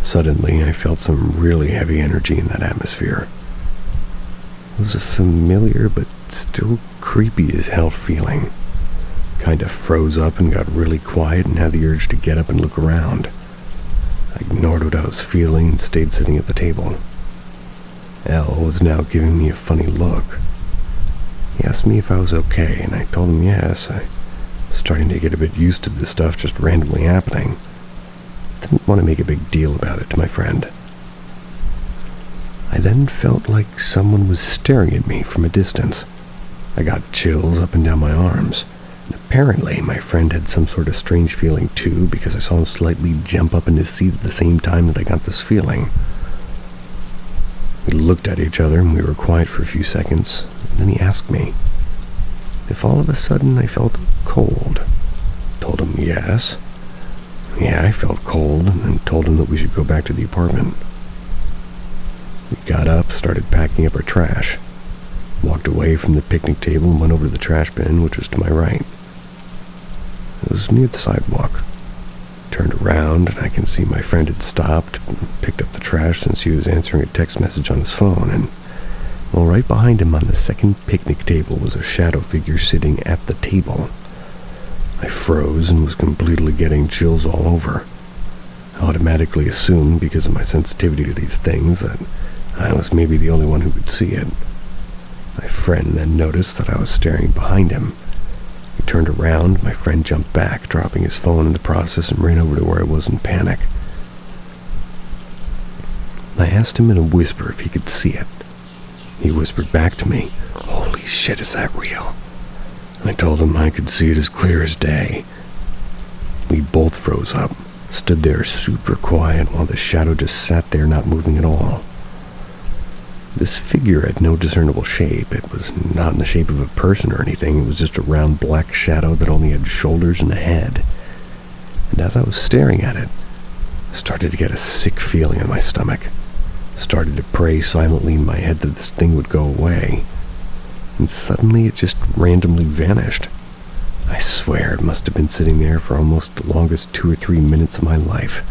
Suddenly, I felt some really heavy energy in that atmosphere. It was a familiar but still creepy as hell feeling. Kinda froze up and got really quiet and had the urge to get up and look around. I ignored what I was feeling and stayed sitting at the table. L was now giving me a funny look. He asked me if I was okay, and I told him yes. I was starting to get a bit used to this stuff just randomly happening. Didn't want to make a big deal about it to my friend. I then felt like someone was staring at me from a distance. I got chills up and down my arms. And apparently, my friend had some sort of strange feeling too, because I saw him slightly jump up in his seat at the same time that I got this feeling. We looked at each other and we were quiet for a few seconds. And then he asked me if all of a sudden I felt cold. Told him yes. Yeah, I felt cold, and then told him that we should go back to the apartment. We got up, started packing up our trash, walked away from the picnic table and went over to the trash bin, which was to my right. It was near the sidewalk. Turned around, and I can see my friend had stopped and picked up the trash since he was answering a text message on his phone, and well, right behind him on the second picnic table was a shadow figure sitting at the table. I froze and was completely getting chills all over. I automatically assumed, because of my sensitivity to these things, that I was maybe the only one who could see it. My friend then noticed that I was staring behind him. He turned around, my friend jumped back, dropping his phone in the process, and ran over to where I was in panic. I asked him in a whisper if he could see it. He whispered back to me, "Holy shit, is that real?" I told him I could see it as clear as day. We both froze up, stood there super quiet while the shadow just sat there not moving at all. This figure had no discernible shape. It was not in the shape of a person or anything. It was just a round black shadow that only had shoulders and a head. And as I was staring at it, I started to get a sick feeling in my stomach. Started to pray silently in my head that this thing would go away. And suddenly it just randomly vanished. I swear it must have been sitting there for almost the longest 2 or 3 minutes of my life.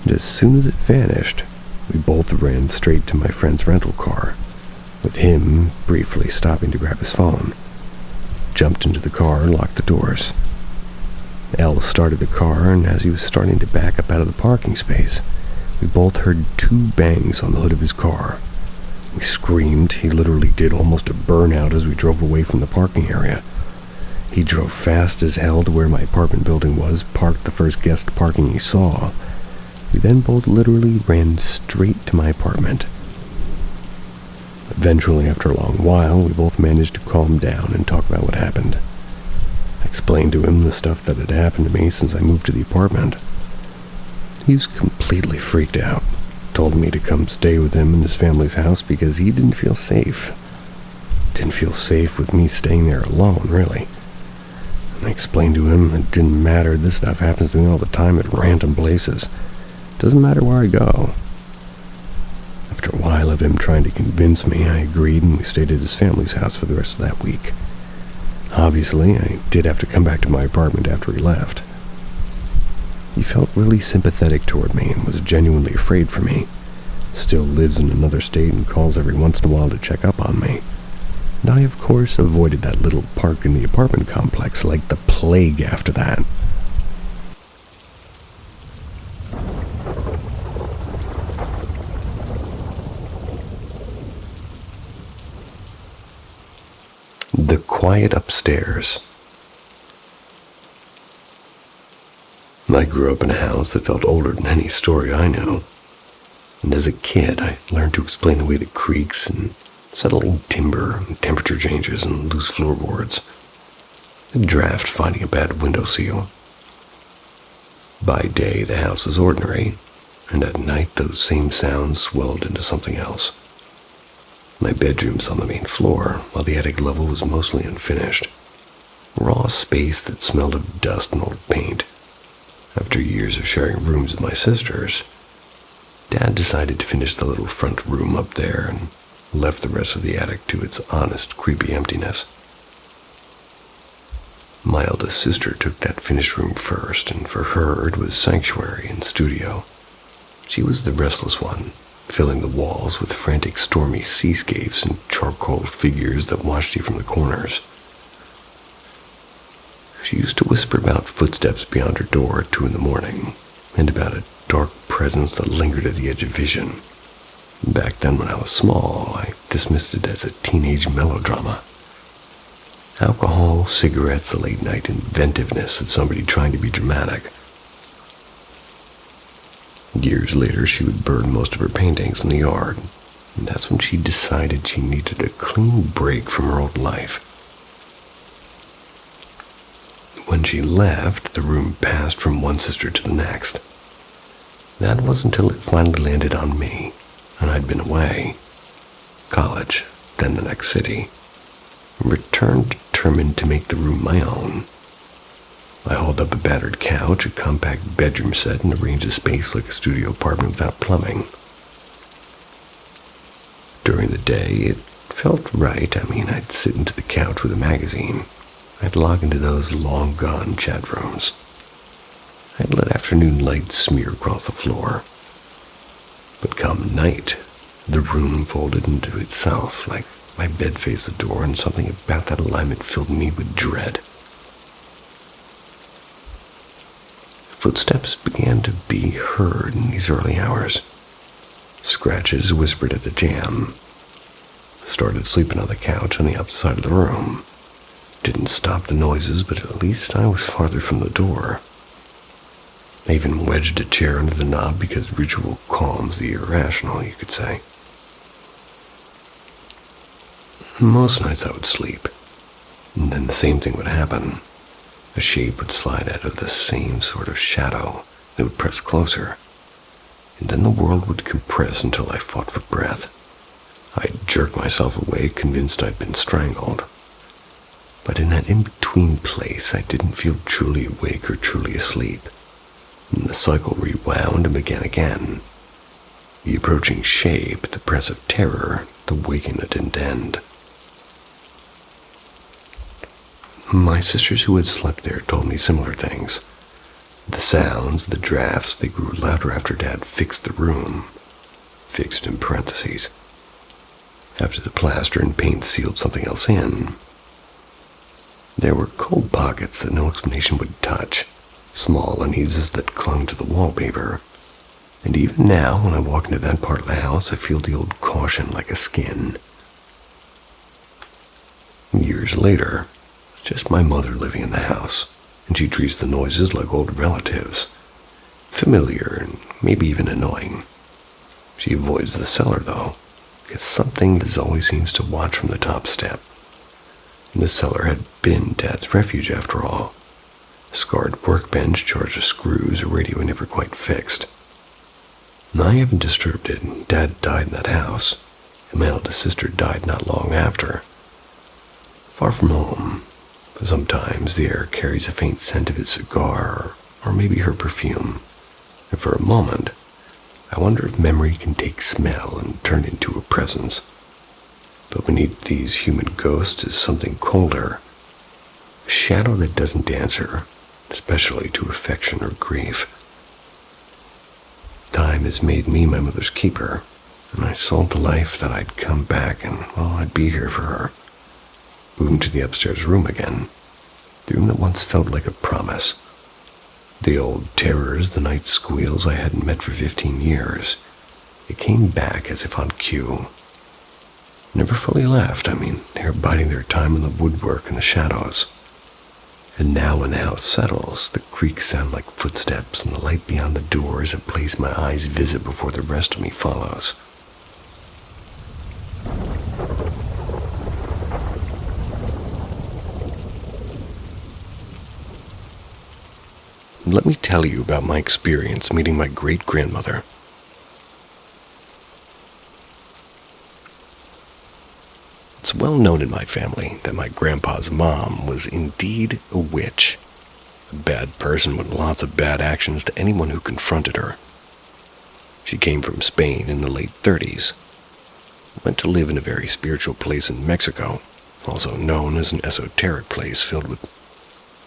And as soon as it vanished, we both ran straight to my friend's rental car, with him briefly stopping to grab his phone. Jumped into the car and locked the doors. Elle started the car, and as he was starting to back up out of the parking space, we both heard 2 bangs on the hood of his car. We screamed. He literally did almost a burnout as we drove away from the parking area. He drove fast as hell to where my apartment building was, parked the first guest parking he saw. We then both literally ran straight to my apartment. Eventually, after a long while, we both managed to calm down and talk about what happened. I explained to him the stuff that had happened to me since I moved to the apartment. He was completely freaked out, told me to come stay with him in his family's house because he didn't feel safe. Didn't feel safe with me staying there alone, really. And I explained to him it didn't matter, this stuff happens to me all the time at random places. Doesn't matter where I go. After a while of him trying to convince me, I agreed and we stayed at his family's house for the rest of that week. Obviously, I did have to come back to my apartment after he left. He felt really sympathetic toward me and was genuinely afraid for me. Still lives in another state and calls every once in a while to check up on me. And I, of course, avoided that little park in the apartment complex like the plague after that. The Quiet Upstairs. I grew up in a house that felt older than any story I knew. And as a kid, I learned to explain away the creaks and settling timber and temperature changes and loose floorboards. A draft finding a bad window seal. By day, the house is ordinary, and at night, those same sounds swelled into something else. My bedroom's on the main floor, while the attic level was mostly unfinished. Raw space that smelled of dust and old paint. After years of sharing rooms with my sisters, Dad decided to finish the little front room up there and left the rest of the attic to its honest, creepy emptiness. My eldest sister took that finished room first, and for her it was sanctuary and studio. She was the restless one, filling the walls with frantic stormy seascapes and charcoal figures that watched you from the corners. She used to whisper about footsteps beyond her door at 2 a.m, and about a dark presence that lingered at the edge of vision. Back then when I was small, I dismissed it as a teenage melodrama. Alcohol, cigarettes, the late night inventiveness of somebody trying to be dramatic. Years later, she would burn most of her paintings in the yard, and that's when she decided she needed a clean break from her old life. When she left, the room passed from one sister to the next. That was until it finally landed on me, and I'd been away. College, then the next city. Returned determined to make the room my own. I hauled up a battered couch, a compact bedroom set, and arranged a space like a studio apartment without plumbing. During the day, it felt right. I'd sit into the couch with a magazine. I'd log into those long-gone chat rooms. I'd let afternoon light smear across the floor. But come night, the room folded into itself, like my bed faced the door, and something about that alignment filled me with dread. Footsteps began to be heard in these early hours. Scratches whispered at the jamb. Started sleeping on the couch on the opposite side of the room. Didn't stop the noises, but at least I was farther from the door. I even wedged a chair under the knob because ritual calms the irrational, you could say. Most nights I would sleep, and then the same thing would happen. A shape would slide out of the same sort of shadow. It would press closer, and then the world would compress until I fought for breath. I'd jerk myself away, convinced I'd been strangled. But in that in-between place, I didn't feel truly awake or truly asleep. And the cycle rewound and began again. The approaching shape, the press of terror, the waking that didn't end. My sisters who had slept there told me similar things. The sounds, the drafts, they grew louder after Dad fixed the room. Fixed in parentheses. After the plaster and paint sealed something else in. There were cold pockets that no explanation would touch, small uneases that clung to the wallpaper. And even now, when I walk into that part of the house, I feel the old caution like a skin. Years later, it's just my mother living in the house, and she treats the noises like old relatives. Familiar and maybe even annoying. She avoids the cellar, though, because something always seems to watch from the top step. And the cellar had been Dad's refuge after all. A scarred workbench charged with screws, a radio he never quite fixed. And I haven't disturbed it. Dad died in that house, and my eldest sister died not long after. Far from home, sometimes the air carries a faint scent of his cigar, or maybe her perfume, and for a moment, I wonder if memory can take smell and turn into a presence. But beneath these human ghosts is something colder, a shadow that doesn't answer, especially to affection or grief. Time has made me my mother's keeper, and I sold the life that I'd come back and, well, I'd be here for her. Moved to the upstairs room again, the room that once felt like a promise. The old terrors, the night squeals I hadn't met for 15 years. It came back as if on cue. Never fully left. They were biding their time in the woodwork and the shadows. And now when the house settles, the creaks sound like footsteps, and the light beyond the door is a place my eyes visit before the rest of me follows. Let me tell you about my experience meeting my great-grandmother. It's well known in my family that my grandpa's mom was indeed a witch, a bad person with lots of bad actions to anyone who confronted her. She came from Spain in the late 30s, went to live in a very spiritual place in Mexico, also known as an esoteric place filled with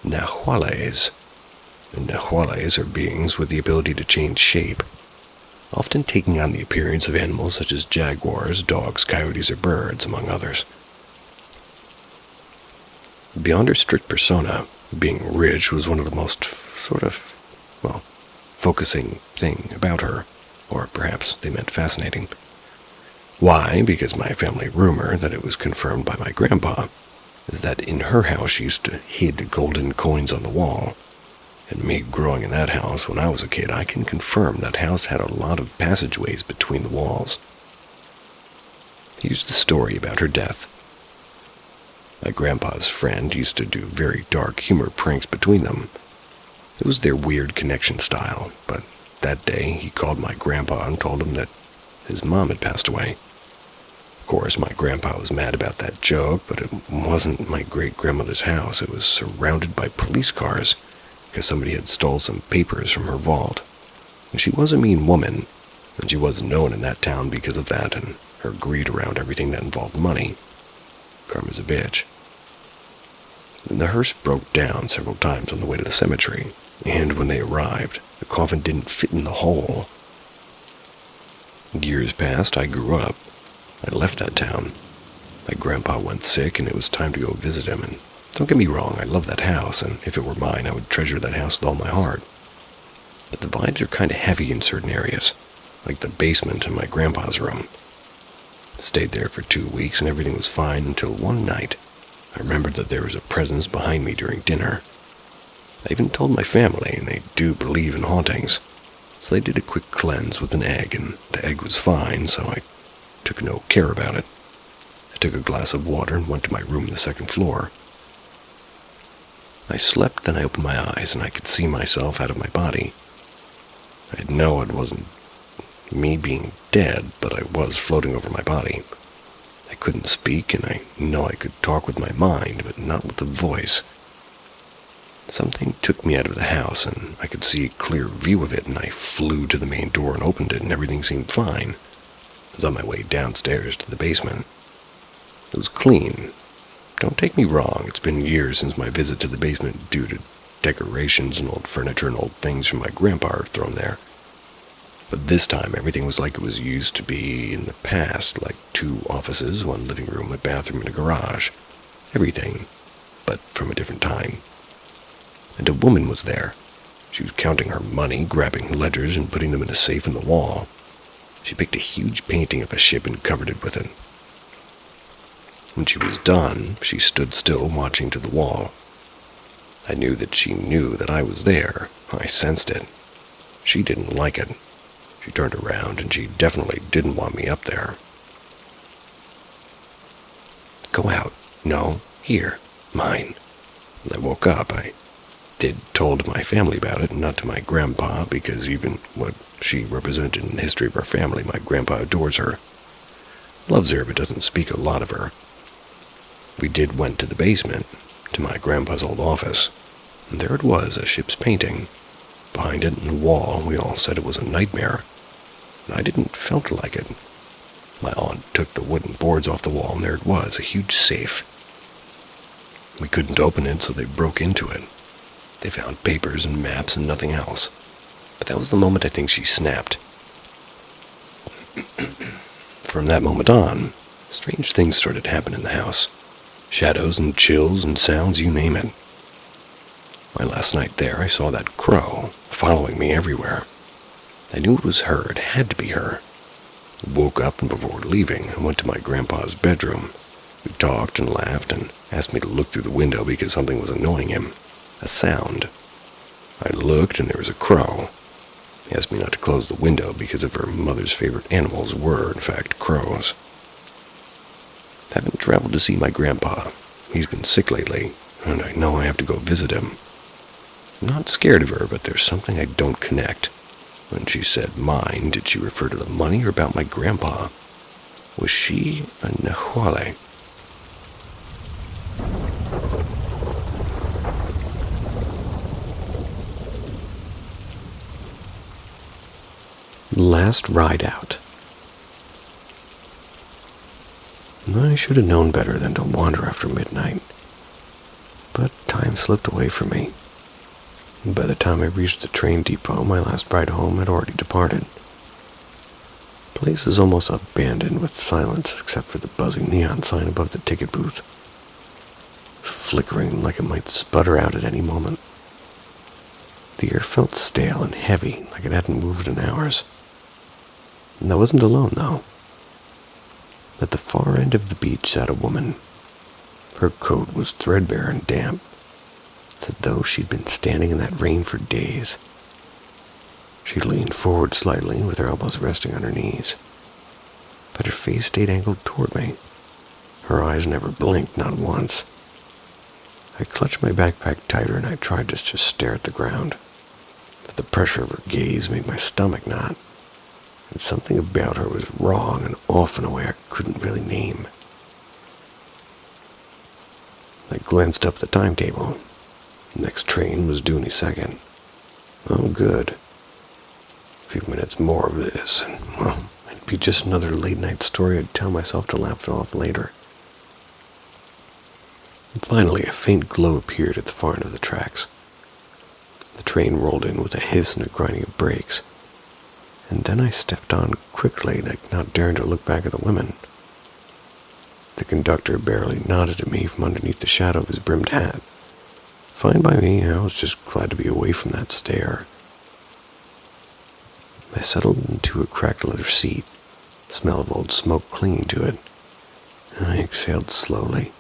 nahuales. And nahuales are beings with the ability to change shape, often taking on the appearance of animals such as jaguars, dogs, coyotes, or birds, among others. Beyond her strict persona, being rich was one of the most focusing thing about her, or perhaps they meant fascinating. Why? Because my family rumor, that it was confirmed by my grandpa, is that in her house she used to hid golden coins on the wall. And me growing in that house when I was a kid, I can confirm that house had a lot of passageways between the walls. Here's the story about her death. My grandpa's friend used to do very dark humor pranks between them. It was their weird connection style, but that day he called my grandpa and told him that his mom had passed away. Of course, my grandpa was mad about that joke, but it wasn't my great-grandmother's house. It was surrounded by police cars, because somebody had stole some papers from her vault. And she was a mean woman, and she was known in that town because of that and her greed around everything that involved money. Karma's a bitch. Then the hearse broke down several times on the way to the cemetery, and when they arrived, the coffin didn't fit in the hole. Years passed, I grew up. I left that town. My grandpa went sick, and it was time to go visit him, and don't get me wrong, I love that house, and if it were mine, I would treasure that house with all my heart. But the vibes are kind of heavy in certain areas, like the basement in my grandpa's room. Stayed there for 2 weeks, and everything was fine until one night. I remembered that there was a presence behind me during dinner. I even told my family, and they do believe in hauntings. So they did a quick cleanse with an egg, and the egg was fine, so I took no care about it. I took a glass of water and went to my room on the second floor. I slept, then I opened my eyes, and I could see myself out of my body. I know it wasn't me being dead, but I was floating over my body. I couldn't speak, and I know I could talk with my mind, but not with the voice. Something took me out of the house, and I could see a clear view of it, and I flew to the main door and opened it, and everything seemed fine. I was on my way downstairs to the basement. It was clean. Don't take me wrong, it's been years since my visit to the basement due to decorations and old furniture and old things from my grandpa are thrown there. But this time, everything was like it was used to be in the past, like 2 offices, 1 living room, a bathroom, and a garage. Everything, but from a different time. And a woman was there. She was counting her money, grabbing ledgers, and putting them in a safe in the wall. She picked a huge painting of a ship and covered it with it. When she was done, she stood still, watching to the wall. I knew that she knew that I was there. I sensed it. She didn't like it. She turned around, and she definitely didn't want me up there. Go out. No, here. Mine. When I woke up, I told my family about it, not to my grandpa, because even what she represented in the history of our family, my grandpa adores her. Loves her, but doesn't speak a lot of her. We went to the basement, to my grandpa's old office, and there it was, a ship's painting. Behind it, in the wall, we all said it was a nightmare, and I didn't felt like it. My aunt took the wooden boards off the wall, and there it was, a huge safe. We couldn't open it, so they broke into it. They found papers and maps and nothing else. But that was the moment I think she snapped. From that moment on, strange things started to happen in the house. Shadows and chills and sounds, you name it. My last night there, I saw that crow following me everywhere. I knew it was her. It had to be her. I woke up, and before leaving, I went to my grandpa's bedroom. We talked and laughed and asked me to look through the window because something was annoying him. A sound. I looked, and there was a crow. He asked me not to close the window because of her mother's favorite animals were, in fact, crows. I haven't traveled to see my grandpa. He's been sick lately, and I know I have to go visit him. I'm not scared of her, but there's something I don't connect. When she said mine, did she refer to the money or about my grandpa? Was she a Nahuale? Last ride out. I should have known better than to wander after midnight, but time slipped away from me. By the time I reached the train depot, my last ride home had already departed. The place is almost abandoned with silence except for the buzzing neon sign above the ticket booth. It's flickering like it might sputter out at any moment. The air felt stale and heavy, like it hadn't moved in hours. And I wasn't alone, though. At the far end of the beach sat a woman. Her coat was threadbare and damp. It's as though she'd been standing in that rain for days. She leaned forward slightly, with her elbows resting on her knees. But her face stayed angled toward me. Her eyes never blinked, not once. I clutched my backpack tighter, and I tried to just stare at the ground. But the pressure of her gaze made my stomach knot. And something about her was wrong and off in a way I couldn't really name. I glanced up at the timetable. The next train was due any second. Oh, good. A few minutes more of this, and, well, it'd be just another late-night story I'd tell myself to laugh it off later. And finally, a faint glow appeared at the far end of the tracks. The train rolled in with a hiss and a grinding of brakes. And then I stepped on quickly, like not daring to look back at the women. The conductor barely nodded at me from underneath the shadow of his brimmed hat. Fine by me, I was just glad to be away from that stare. I settled into a cracked leather seat, the smell of old smoke clinging to it. I exhaled slowly.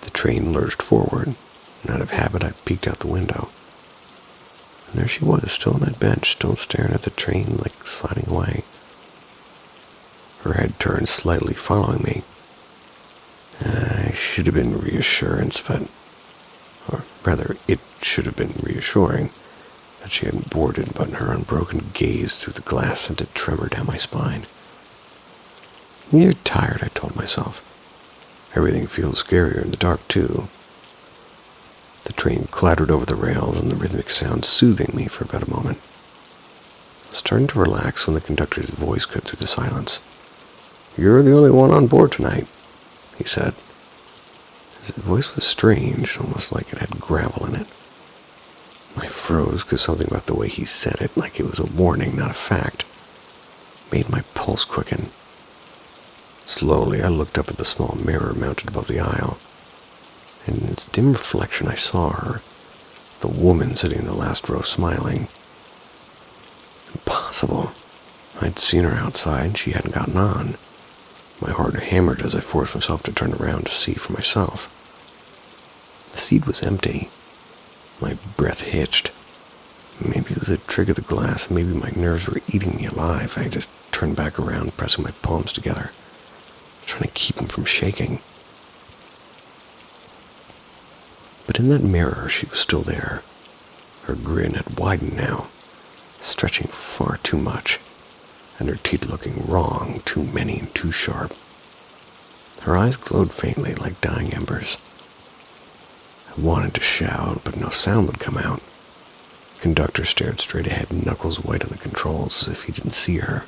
The train lurched forward, and out of habit I peeked out the window. And there she was, still on that bench, still staring at the train, like sliding away. Her head turned slightly, following me. I should have been reassurance, or rather, it should have been reassuring that she hadn't boarded, but her unbroken gaze through the glass sent a tremor down my spine. You're tired, I told myself. Everything feels scarier in the dark, too. The train clattered over the rails, and the rhythmic sound soothing me for about a moment. I was starting to relax when the conductor's voice cut through the silence. "You're the only one on board tonight," he said. His voice was strange, almost like it had gravel in it. I froze because something about the way he said it, like it was a warning, not a fact, made my pulse quicken. Slowly, I looked up at the small mirror mounted above the aisle, and in its dim reflection I saw her, the woman sitting in the last row smiling. Impossible. I'd seen her outside and she hadn't gotten on. My heart hammered as I forced myself to turn around to see for myself. The seat was empty. My breath hitched. Maybe it was a trick of the glass, maybe my nerves were eating me alive. I just turned back around, pressing my palms together, trying to keep them from shaking. But in that mirror, she was still there. Her grin had widened now, stretching far too much, and her teeth looking wrong, too many and too sharp. Her eyes glowed faintly like dying embers. I wanted to shout, but no sound would come out. The conductor stared straight ahead, knuckles white on the controls, as if he didn't see her.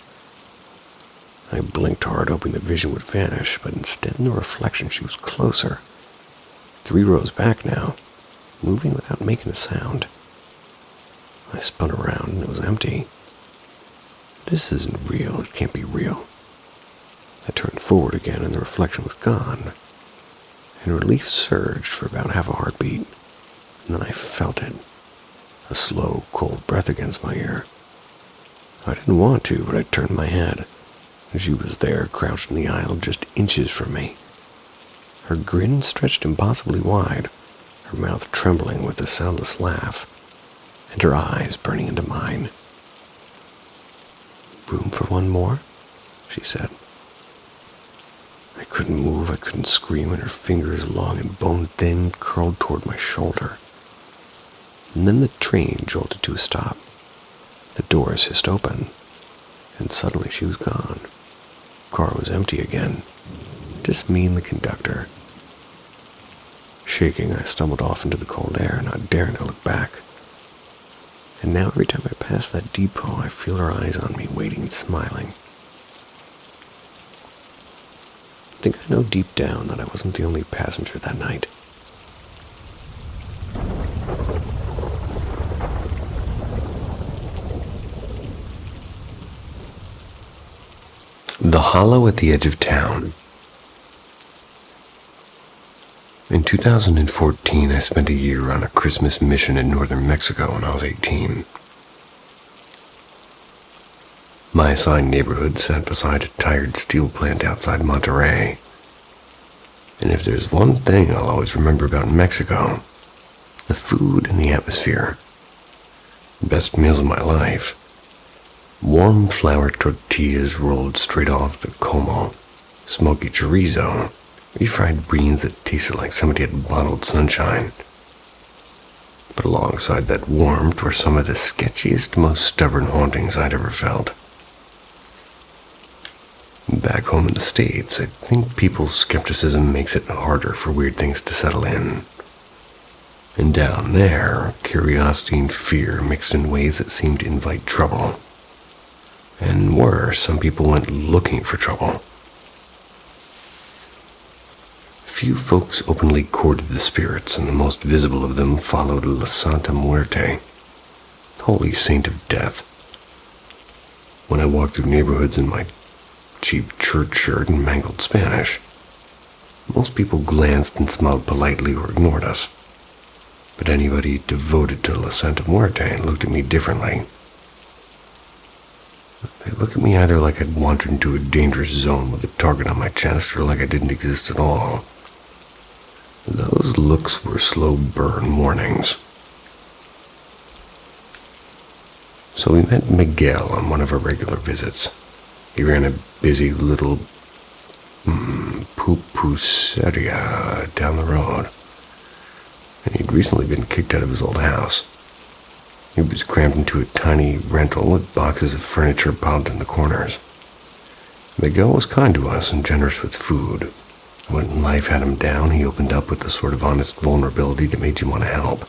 I blinked hard, hoping the vision would vanish, but instead in the reflection she was closer. 3 rows back now, moving without making a sound. I spun around and it was empty. This isn't real, it can't be real. I turned forward again and the reflection was gone, and relief surged for about half a heartbeat, and then I felt it, a slow, cold breath against my ear. I didn't want to, but I turned my head, and she was there, crouched in the aisle just inches from me. Her grin stretched impossibly wide, her mouth trembling with a soundless laugh, and her eyes burning into mine. "Room for one more?" she said. I couldn't move, I couldn't scream, and her fingers, long and bone-thin, curled toward my shoulder. And then the train jolted to a stop. The doors hissed open, and suddenly she was gone. The car was empty again. Just me and the conductor. Shaking, I stumbled off into the cold air, not daring to look back. And now every time I pass that depot, I feel her eyes on me, waiting and smiling. I think I know deep down that I wasn't the only passenger that night. The Hollow at the Edge of Town. In 2014, I spent a year on a Christmas mission in northern Mexico when I was 18. My assigned neighborhood sat beside a tired steel plant outside Monterrey. And if there's one thing I'll always remember about Mexico, it's the food and the atmosphere. Best meals of my life. Warm flour tortillas rolled straight off the comal, smoky chorizo, refried beans that tasted like somebody had bottled sunshine. But alongside that warmth were some of the sketchiest, most stubborn hauntings I'd ever felt. Back home in the States, I think people's skepticism makes it harder for weird things to settle in. And down there, curiosity and fear mixed in ways that seemed to invite trouble. And worse, some people went looking for trouble. Few folks openly courted the spirits, and the most visible of them followed La Santa Muerte, holy saint of death. When I walked through neighborhoods in my cheap church shirt and mangled Spanish, most people glanced and smiled politely or ignored us. But anybody devoted to La Santa Muerte looked at me differently. They looked at me either like I'd wandered into a dangerous zone with a target on my chest or like I didn't exist at all. Those looks were slow burn warnings. So we met Miguel on one of our regular visits. He ran a busy little pupuseria down the road, and he'd recently been kicked out of his old house. He was crammed into a tiny rental with boxes of furniture piled in the corners. Miguel was kind to us and generous with food. When life had him down, he opened up with the sort of honest vulnerability that made you want to help.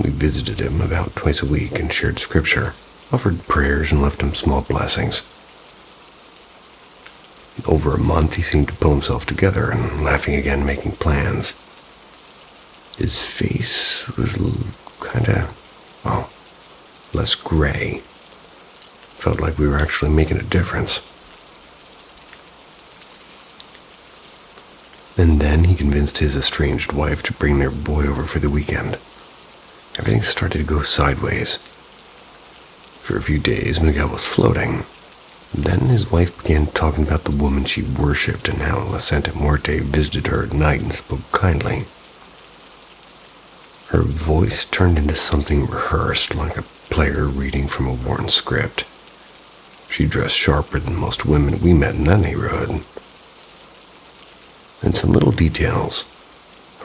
We visited him about twice a week and shared scripture, offered prayers, and left him small blessings. Over a month, he seemed to pull himself together and laughing again, making plans. His face was less gray. Felt like we were actually making a difference. And then he convinced his estranged wife to bring their boy over for the weekend. Everything started to go sideways. For a few days, Miguel was floating. Then his wife began talking about the woman she worshipped and how La Santa Muerte visited her at night and spoke kindly. Her voice turned into something rehearsed, like a player reading from a worn script. She dressed sharper than most women we met in that neighborhood. And some little details.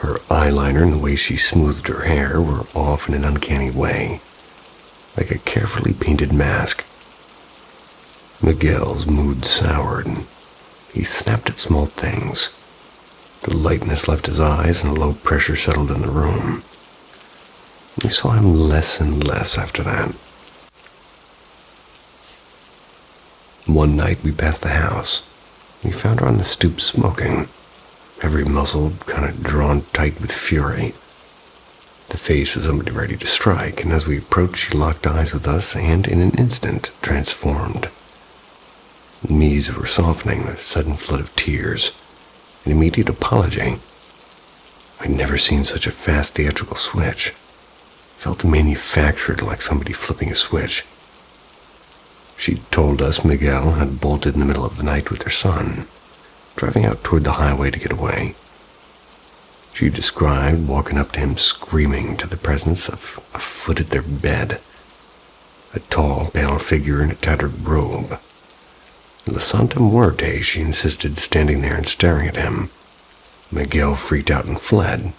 Her eyeliner and the way she smoothed her hair were off in an uncanny way, like a carefully painted mask. Miguel's mood soured, and he snapped at small things. The lightness left his eyes, and a low pressure settled in the room. We saw him less and less after that. One night we passed the house. We found her on the stoop smoking, every muscle kind of drawn tight with fury. The face of somebody ready to strike, and as we approached, she locked eyes with us and in an instant transformed. The knees were softening, a sudden flood of tears, an immediate apology. I'd never seen such a fast theatrical switch. Felt manufactured, like somebody flipping a switch. She told us Miguel had bolted in the middle of the night with her son, driving out toward the highway to get away. She described walking up to him screaming to the presence of a foot at their bed, a tall, pale figure in a tattered robe. La Santa Muerte, she insisted, standing there and staring at him. Miguel freaked out and fled.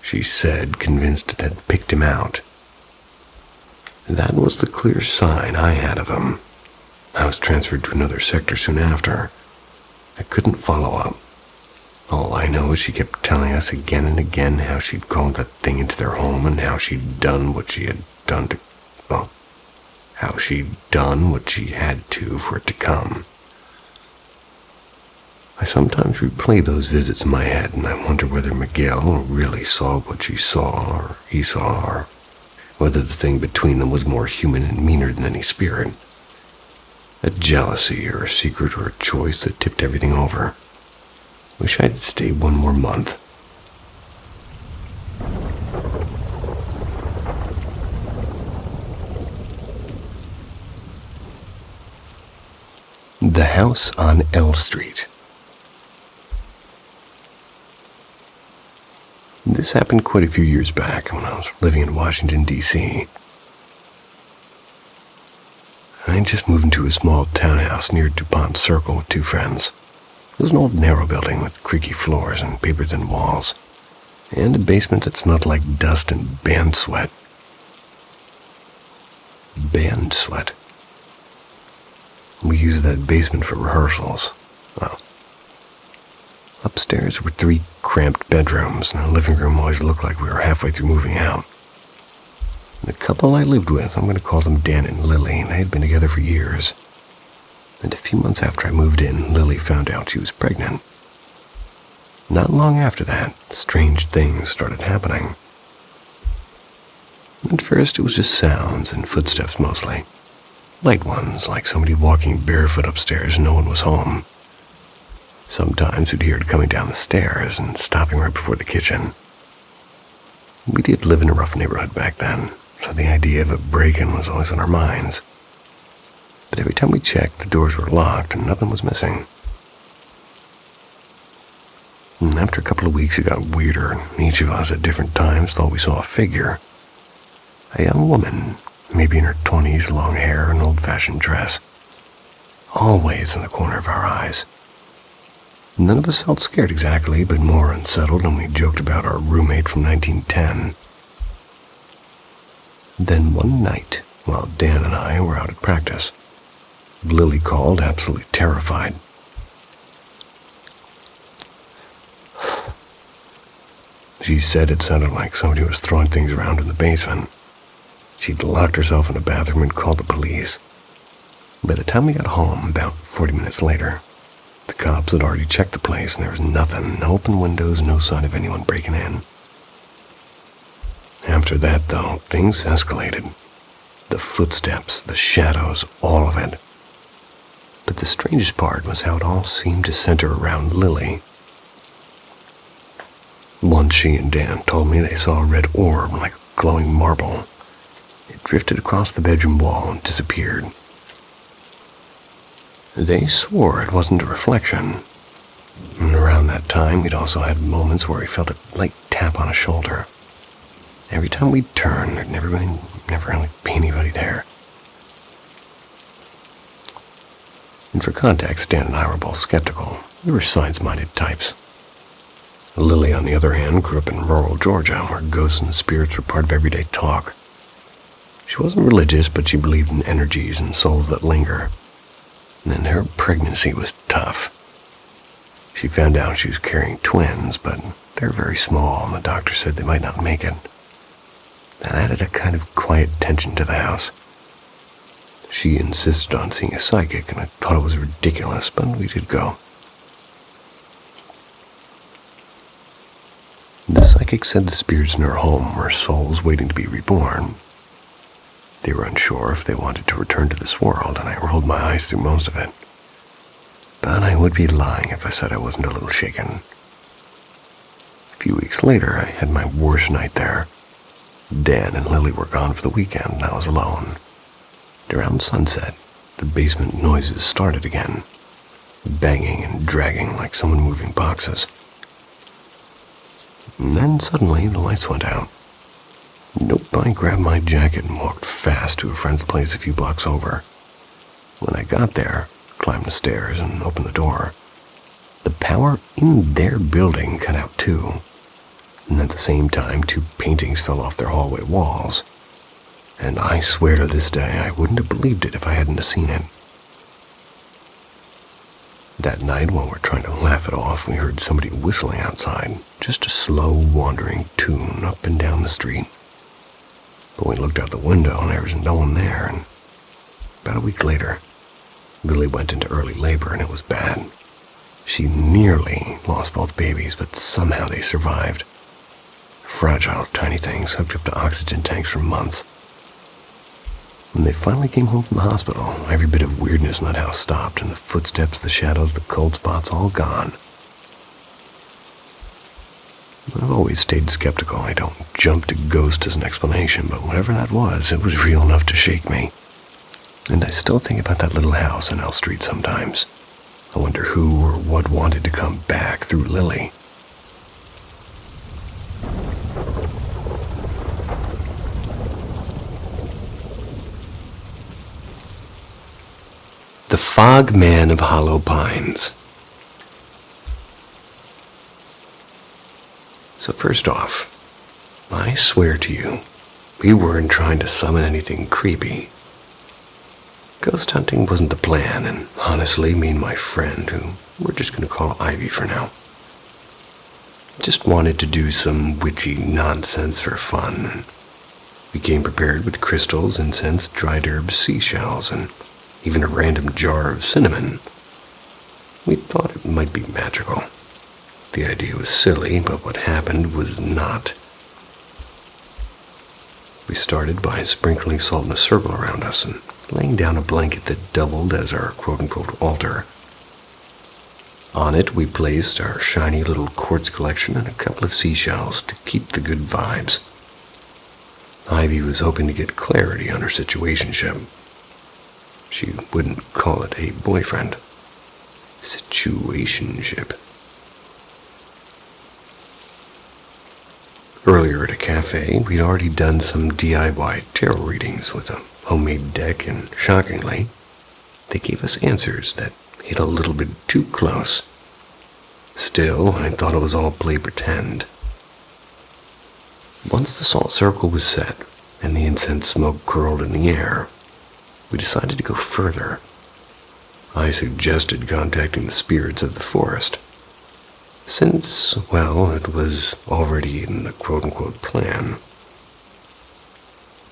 She said, convinced it had picked him out. That was the clear sign I had of him. I was transferred to another sector soon after. I couldn't follow up. All I know is she kept telling us again and again how she'd called that thing into their home and how she'd done what she had done to... how she'd done what she had to for it to come. I sometimes replay those visits in my head, and I wonder whether Miguel really saw what she saw, or he saw, or whether the thing between them was more human and meaner than any spirit. A jealousy, or a secret, or a choice that tipped everything over. Wish I'd stayed one more month. The House on L Street. This happened quite a few years back when I was living in Washington, D.C. I just moved into a small townhouse near DuPont Circle with two friends. It was an old narrow building with creaky floors and paper-thin walls, and a basement that smelled like dust and band sweat. Band sweat. We used that basement for rehearsals. Well, upstairs were 3 cramped bedrooms, and the living room always looked like we were halfway through moving out. The couple I lived with, I'm going to call them Dan and Lily, they had been together for years. And a few months after I moved in, Lily found out she was pregnant. Not long after that, strange things started happening. At first, it was just sounds and footsteps mostly. Light ones, like somebody walking barefoot upstairs and no one was home. Sometimes we'd hear it coming down the stairs and stopping right before the kitchen. We did live in a rough neighborhood back then, so the idea of a break-in was always on our minds. But every time we checked, the doors were locked and nothing was missing. And after a couple of weeks, it got weirder, and each of us at different times thought we saw a figure. A young woman, maybe in her 20s, long hair, and old-fashioned dress. Always in the corner of our eyes. None of us felt scared exactly, but more unsettled, and we joked about our roommate from 1910. Then one night, while Dan and I were out at practice, Lily called, absolutely terrified. She said it sounded like somebody was throwing things around in the basement. She'd locked herself in a bathroom and called the police. By the time we got home, about 40 minutes later, the cops had already checked the place and there was nothing, no open windows, no sign of anyone breaking in. After that, though, things escalated. The footsteps, the shadows, all of it. But the strangest part was how it all seemed to center around Lily. Once she and Dan told me they saw a red orb like glowing marble. It drifted across the bedroom wall and disappeared. They swore it wasn't a reflection. And around that time, we'd also had moments where we felt a light tap on a shoulder. Every time we'd turn, there'd never really be anybody there. And for context, Dan and I were both skeptical. We were science-minded types. Lily, on the other hand, grew up in rural Georgia, where ghosts and spirits were part of everyday talk. She wasn't religious, but she believed in energies and souls that linger. And her pregnancy was tough. She found out she was carrying twins, but they're very small, and the doctor said they might not make it. That added a kind of quiet tension to the house. She insisted on seeing a psychic, and I thought it was ridiculous, but we did go. The psychic said the spirits in her home were souls waiting to be reborn. They were unsure if they wanted to return to this world, and I rolled my eyes through most of it. But I would be lying if I said I wasn't a little shaken. A few weeks later, I had my worst night there. Dan and Lily were gone for the weekend, and I was alone. Around sunset, the basement noises started again, banging and dragging like someone moving boxes. And then suddenly, the lights went out. Nope, I grabbed my jacket and walked fast to a friend's place a few blocks over. When I got there, climbed the stairs and opened the door, the power in their building cut out too. And at the same time, 2 paintings fell off their hallway walls. And I swear to this day, I wouldn't have believed it if I hadn't seen it. That night, while we're trying to laugh it off, we heard somebody whistling outside, just a slow, wandering tune up and down the street. But we looked out the window and there was no one there, and about a week later, Lily went into early labor and it was bad. She nearly lost both babies, but somehow they survived. Fragile, tiny things hooked up to oxygen tanks for months. When they finally came home from the hospital, every bit of weirdness in that house stopped, and the footsteps, the shadows, the cold spots, all gone. I've always stayed skeptical. I don't jump to ghost as an explanation, but whatever that was, it was real enough to shake me. And I still think about that little house on L Street sometimes. I wonder who or what wanted to come back through Lily. The Fog Man of Hollow Pines. So first off, I swear to you, we weren't trying to summon anything creepy. Ghost hunting wasn't the plan, and honestly, me and my friend, who we're just going to call Ivy for now, just wanted to do some witchy nonsense for fun. We came prepared with crystals, incense, dried herbs, seashells, and even a random jar of cinnamon. We thought it might be magical. The idea was silly, but what happened was not. We started by sprinkling salt in a circle around us and laying down a blanket that doubled as our quote-unquote altar. On it, we placed our shiny little quartz collection and a couple of seashells to keep the good vibes. Ivy was hoping to get clarity on her situationship. She wouldn't call it a boyfriend. Situationship. Earlier at a cafe, we'd already done some DIY tarot readings with a homemade deck, and shockingly, they gave us answers that hit a little bit too close. Still, I thought it was all play pretend. Once the salt circle was set and the incense smoke curled in the air, we decided to go further. I suggested contacting the spirits of the forest. Since, well, it was already in the quote-unquote plan.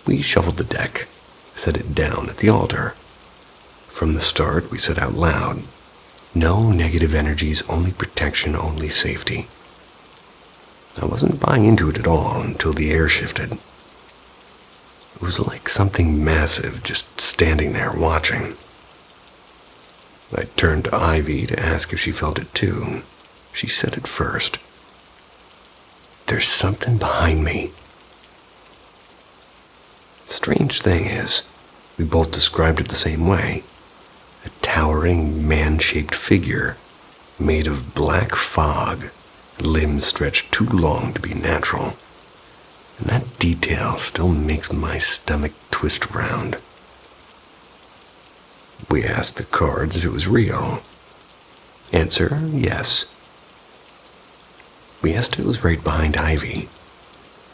We shuffled the deck, set it down at the altar. From the start, we said out loud, "No negative energies, only protection, only safety." I wasn't buying into it at all until the air shifted. It was like something massive just standing there watching. I turned to Ivy to ask if she felt it too. She said it first. "There's something behind me." Strange thing is, we both described it the same way. A towering man-shaped figure made of black fog, limbs stretched too long to be natural. And that detail still makes my stomach twist round. We asked the cards if it was real. Answer, yes. We asked if it was right behind Ivy.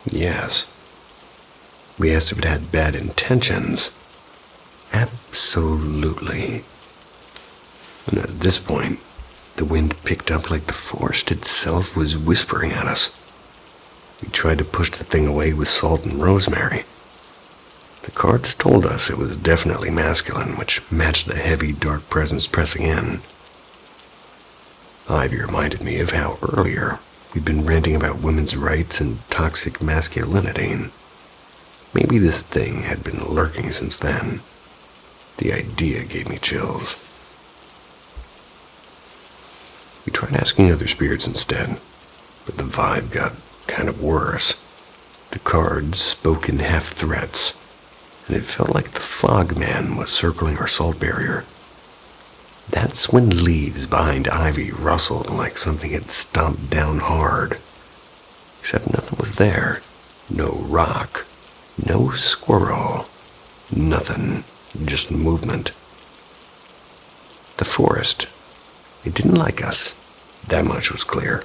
Yes. We asked if it had bad intentions. Absolutely. And at this point, the wind picked up like the forest itself was whispering at us. We tried to push the thing away with salt and rosemary. The cards told us it was definitely masculine, which matched the heavy, dark presence pressing in. Ivy reminded me of how earlier we'd been ranting about women's rights and toxic masculinity. Maybe this thing had been lurking since then. The idea gave me chills. We tried asking other spirits instead, but the vibe got kind of worse. The cards spoke in half threats, and it felt like the fog man was circling our salt barrier. That's when leaves behind Ivy rustled like something had stomped down hard. Except nothing was there. No rock, no squirrel, nothing, just movement. The forest, it didn't like us. That much was clear.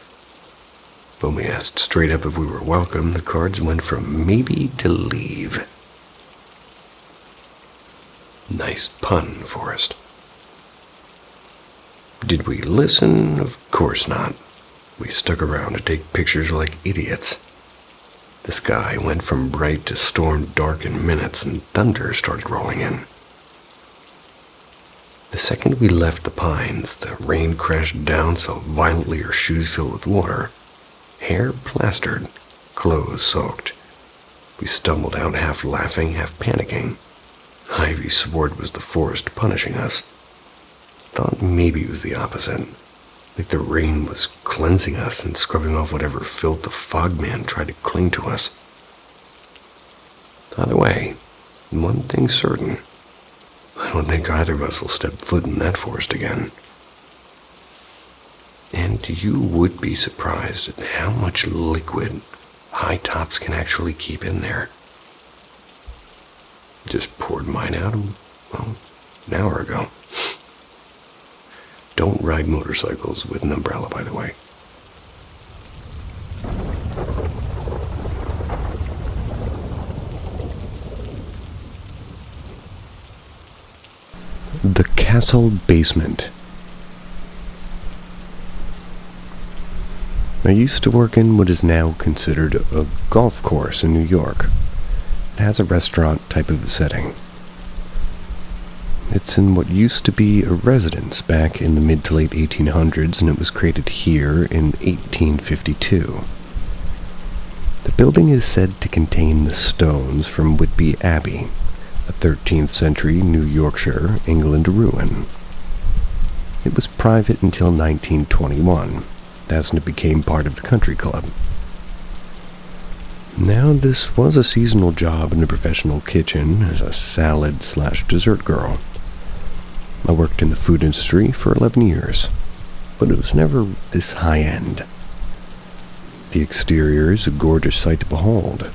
When we asked straight up if we were welcome, the cards went from maybe to leave. Nice pun, Forrest. Did we listen? Of course not. We stuck around to take pictures like idiots. The sky went from bright to storm dark in minutes, and thunder started rolling in. The second we left the pines, the rain crashed down so violently our shoes filled with water. Hair plastered, clothes soaked. We stumbled out half laughing, half panicking. Ivy swore it was the forest punishing us. Thought maybe it was the opposite. Like the rain was cleansing us and scrubbing off whatever filth the fogman tried to cling to us. Either way, one thing's certain. I don't think either of us will step foot in that forest again. And you would be surprised at how much liquid high tops can actually keep in there. Just poured mine out, well, an hour ago. Don't ride motorcycles with an umbrella, by the way. The Castle Basement. I used to work in what is now considered a golf course in New York. It has a restaurant type of setting. It's in what used to be a residence back in the mid to late 1800s, and it was created here in 1852. The building is said to contain the stones from Whitby Abbey, a 13th century New Yorkshire, England ruin. It was private until 1921. That's when it became part of the country club. Now, this was a seasonal job in a professional kitchen as a salad/dessert girl. I worked in the food industry for 11 years, but it was never this high-end. The exterior is a gorgeous sight to behold,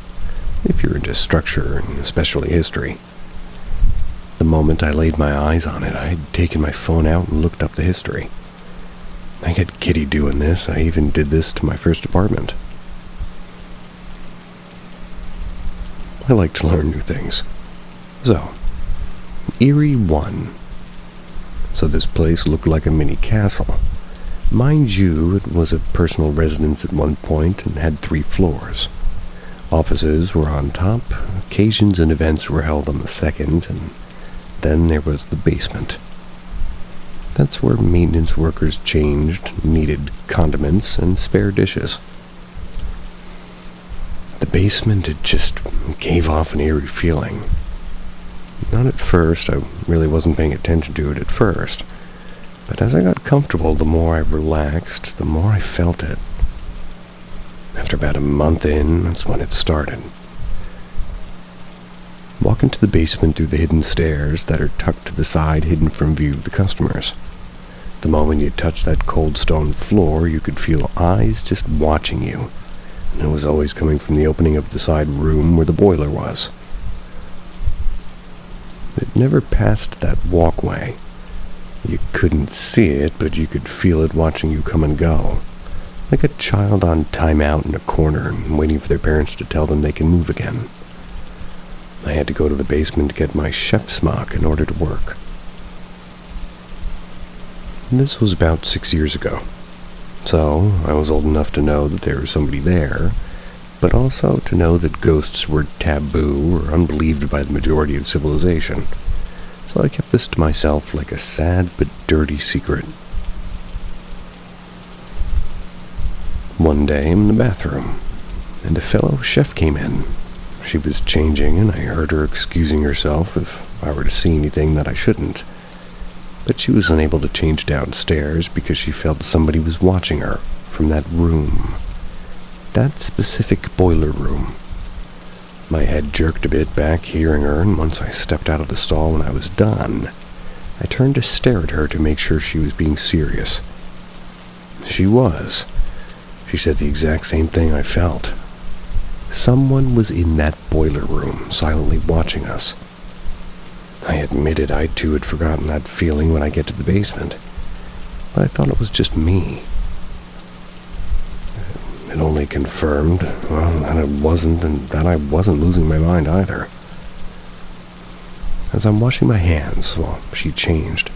if you're into structure and especially history. The moment I laid my eyes on it, I had taken my phone out and looked up the history. I had Kitty doing this. I even did this to my first apartment. I like to learn new things. So, Erie 1. So this place looked like a mini castle. Mind you, it was a personal residence at one point and had 3 floors. Offices were on top, occasions and events were held on the second, and then there was the basement. That's where maintenance workers changed, needed condiments, and spare dishes. basement, it just gave off an eerie feeling. Not at first, I really wasn't paying attention to it at first. But as I got comfortable, the more I relaxed, the more I felt it. After about a month in, that's when it started. Walk into the basement through the hidden stairs that are tucked to the side, hidden from view of the customers. The moment you touched that cold stone floor, you could feel eyes just watching you, and it was always coming from the opening of the side room where the boiler was. It never passed that walkway. You couldn't see it, but you could feel it watching you come and go, like a child on timeout in a corner and waiting for their parents to tell them they can move again. I had to go to the basement to get my chef's smock in order to work. This was about 6 years ago, so I was old enough to know that there was somebody there, but also to know that ghosts were taboo or unbelieved by the majority of civilization, so I kept this to myself like a sad but dirty secret. One day I'm in the bathroom, and a fellow chef came in. She was changing, and I heard her excusing herself if I were to see anything that I shouldn't. But she was unable to change downstairs because she felt somebody was watching her from that room. That specific boiler room. My head jerked a bit back, hearing her, and once I stepped out of the stall when I was done, I turned to stare at her to make sure she was being serious. She was. She said the exact same thing I felt. Someone was in that boiler room, silently watching us. I admitted I too had forgotten that feeling when I get to the basement, but I thought it was just me. It only confirmed, well, that it wasn't, and that I wasn't losing my mind either. As I'm washing my hands while she changed,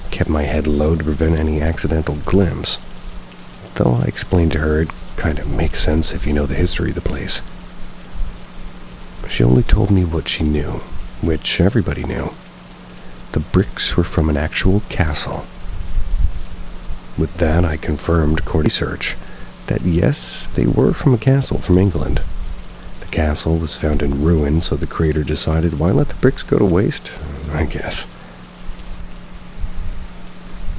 I kept my head low to prevent any accidental glimpse. Though I explained to her it kind of makes sense if you know the history of the place. She only told me what she knew, which everybody knew. The bricks were from an actual castle. With that, I confirmed court research that yes, they were from a castle from England. The castle was found in ruin, so the creator decided, why let the bricks go to waste? I guess.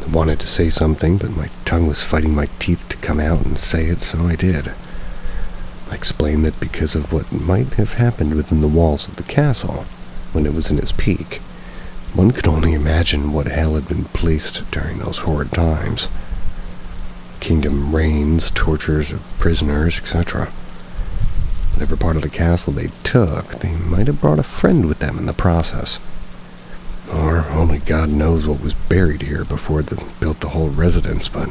I wanted to say something, but my tongue was fighting my teeth to come out and say it, so I did. I explained that because of what might have happened within the walls of the castle when it was in its peak, one could only imagine what hell had been placed during those horrid times. Kingdom reigns, tortures of prisoners, etc. Whatever part of the castle they took, they might have brought a friend with them in the process. Or only God knows what was buried here before they built the whole residence, but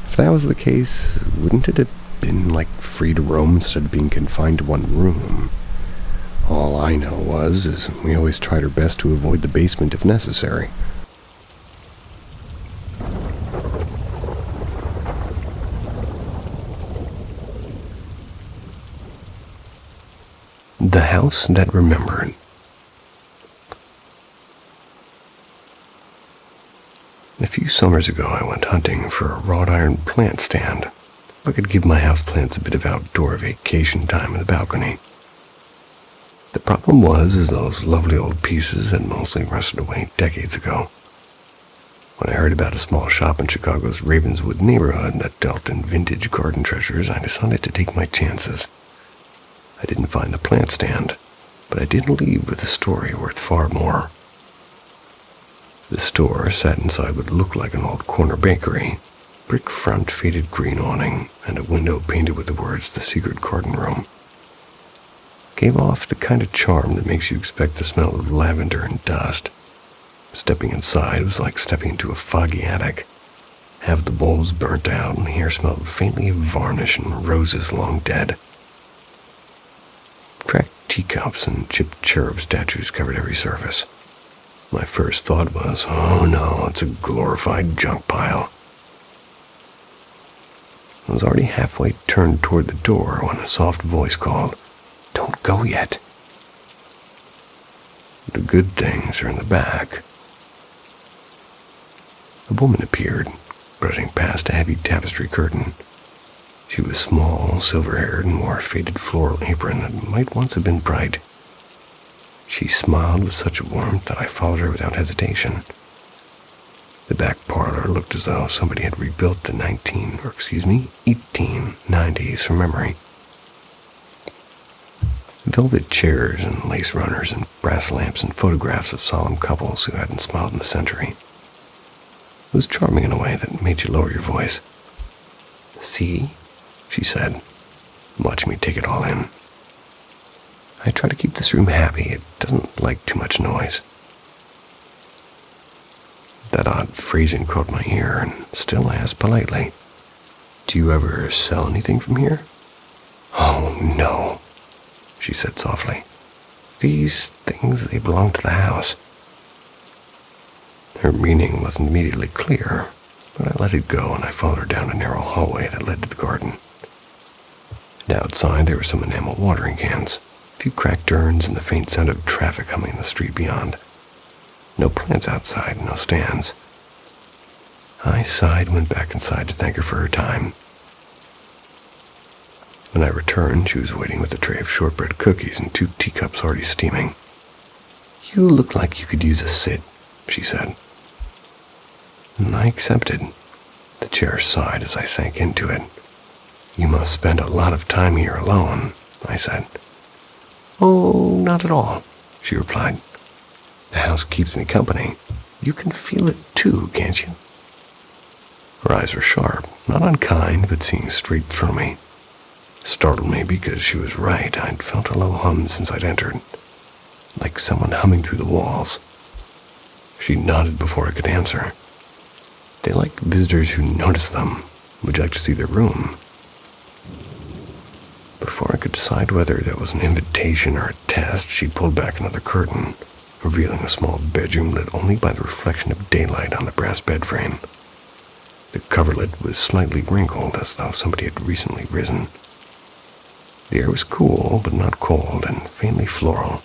if that was the case, wouldn't it have been like free to roam instead of being confined to one room? All I know is we always tried our best to avoid the basement if necessary. The house that remembered. A few summers ago, I went hunting for a wrought iron plant stand. I could give my houseplants a bit of outdoor vacation time in the balcony. The problem was those lovely old pieces had mostly rusted away decades ago. When I heard about a small shop in Chicago's Ravenswood neighborhood that dealt in vintage garden treasures, I decided to take my chances. I didn't find the plant stand, but I did leave with a story worth far more. The store sat inside what looked like an old corner bakery, brick front faded green awning, and a window painted with the words, "The Secret Garden Room." Gave off the kind of charm that makes you expect the smell of lavender and dust. Stepping inside was like stepping into a foggy attic. Half the bulbs burnt out, and the air smelled faintly of varnish and roses long dead. Cracked teacups and chipped cherub statues covered every surface. My first thought was, oh no, it's a glorified junk pile. I was already halfway turned toward the door when a soft voice called, "Don't go yet. The good things are in the back." A woman appeared, brushing past a heavy tapestry curtain. She was small, silver-haired, and wore a faded floral apron that might once have been bright. She smiled with such warmth that I followed her without hesitation. The back parlor looked as though somebody had rebuilt the 1890s from memory. Velvet chairs and lace runners and brass lamps and photographs of solemn couples who hadn't smiled in a century. It was charming in a way that made you lower your voice. "See?" she said, watching me take it all in. "I try to keep this room happy. It doesn't like too much noise." That odd phrasing caught my ear, and still asked politely, "Do you ever sell anything from here?" "Oh, no," she said softly. "These things, they belong to the house." Her meaning wasn't immediately clear, but I let it go and I followed her down a narrow hallway that led to the garden. And outside there were some enamel watering cans, a few cracked urns, and the faint sound of traffic humming in the street beyond. No plants outside, no stands. I sighed and went back inside to thank her for her time. When I returned, she was waiting with a tray of shortbread cookies and 2 teacups already steaming. "You look like you could use a sit," she said. And I accepted. The chair sighed as I sank into it. "You must spend a lot of time here alone," I said. "Oh, not at all," she replied. "The house keeps me company. You can feel it too, can't you?" Her eyes were sharp, not unkind, but seeing straight through me. Startled me because she was right. I'd felt a low hum since I'd entered, like someone humming through the walls. She nodded before I could answer. They like visitors who notice them. Would you like to see their room? Before I could decide whether that was an invitation or a test, she pulled back another curtain, revealing a small bedroom lit only by the reflection of daylight on the brass bed frame. The coverlet was slightly wrinkled, as though somebody had recently risen. The air was cool, but not cold, and faintly floral,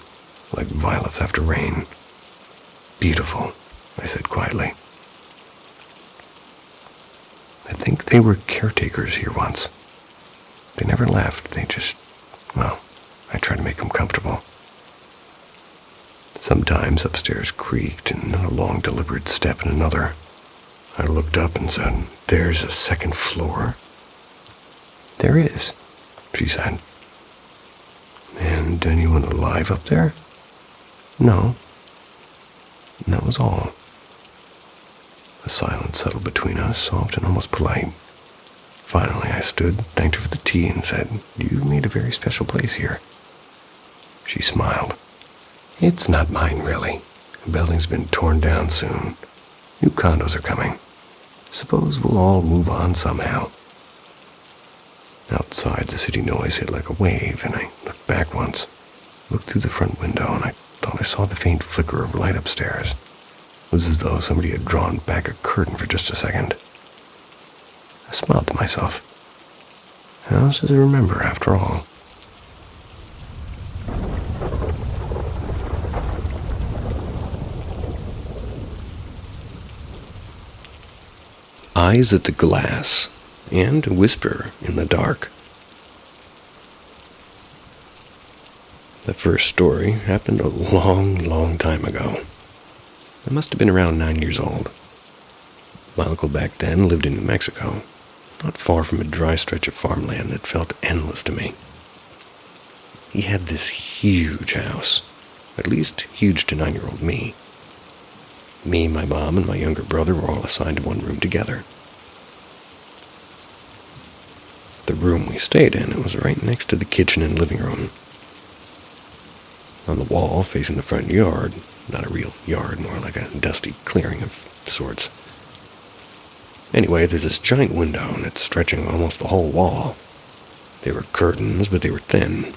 like violets after rain. "Beautiful," I said quietly. "I think they were caretakers here once. They never left. They just, well, I tried to make them comfortable." Sometimes upstairs creaked, and then a long, deliberate step in another. I looked up and said, "There's a second floor?" "There is," she said. "And anyone alive up there?" "No." And that was all. A silence settled between us, soft and almost polite. Finally, I stood, thanked her for the tea, and said, "You've made a very special place here." She smiled. "It's not mine, really. The building's been torn down soon. New condos are coming. Suppose we'll all move on somehow." Outside, the city noise hit like a wave, and I looked back once, looked through the front window, and I thought I saw the faint flicker of light upstairs. It was as though somebody had drawn back a curtain for just a second. I smiled to myself. House is a remember, after all. Eyes at the glass and whisper in the dark. The first story happened a long time ago. I must have been around 9 years old. My uncle back then lived in New Mexico, not far from a dry stretch of farmland that felt endless to me. He had this huge house, at least huge to 9-year-old me. Me, my mom, and my younger brother were all assigned to one room together. The room we stayed in, it was right next to the kitchen and living room. On the wall, facing the front yard, not a real yard, more like a dusty clearing of sorts. Anyway, there's this giant window, and it's stretching almost the whole wall. There were curtains, but they were thin,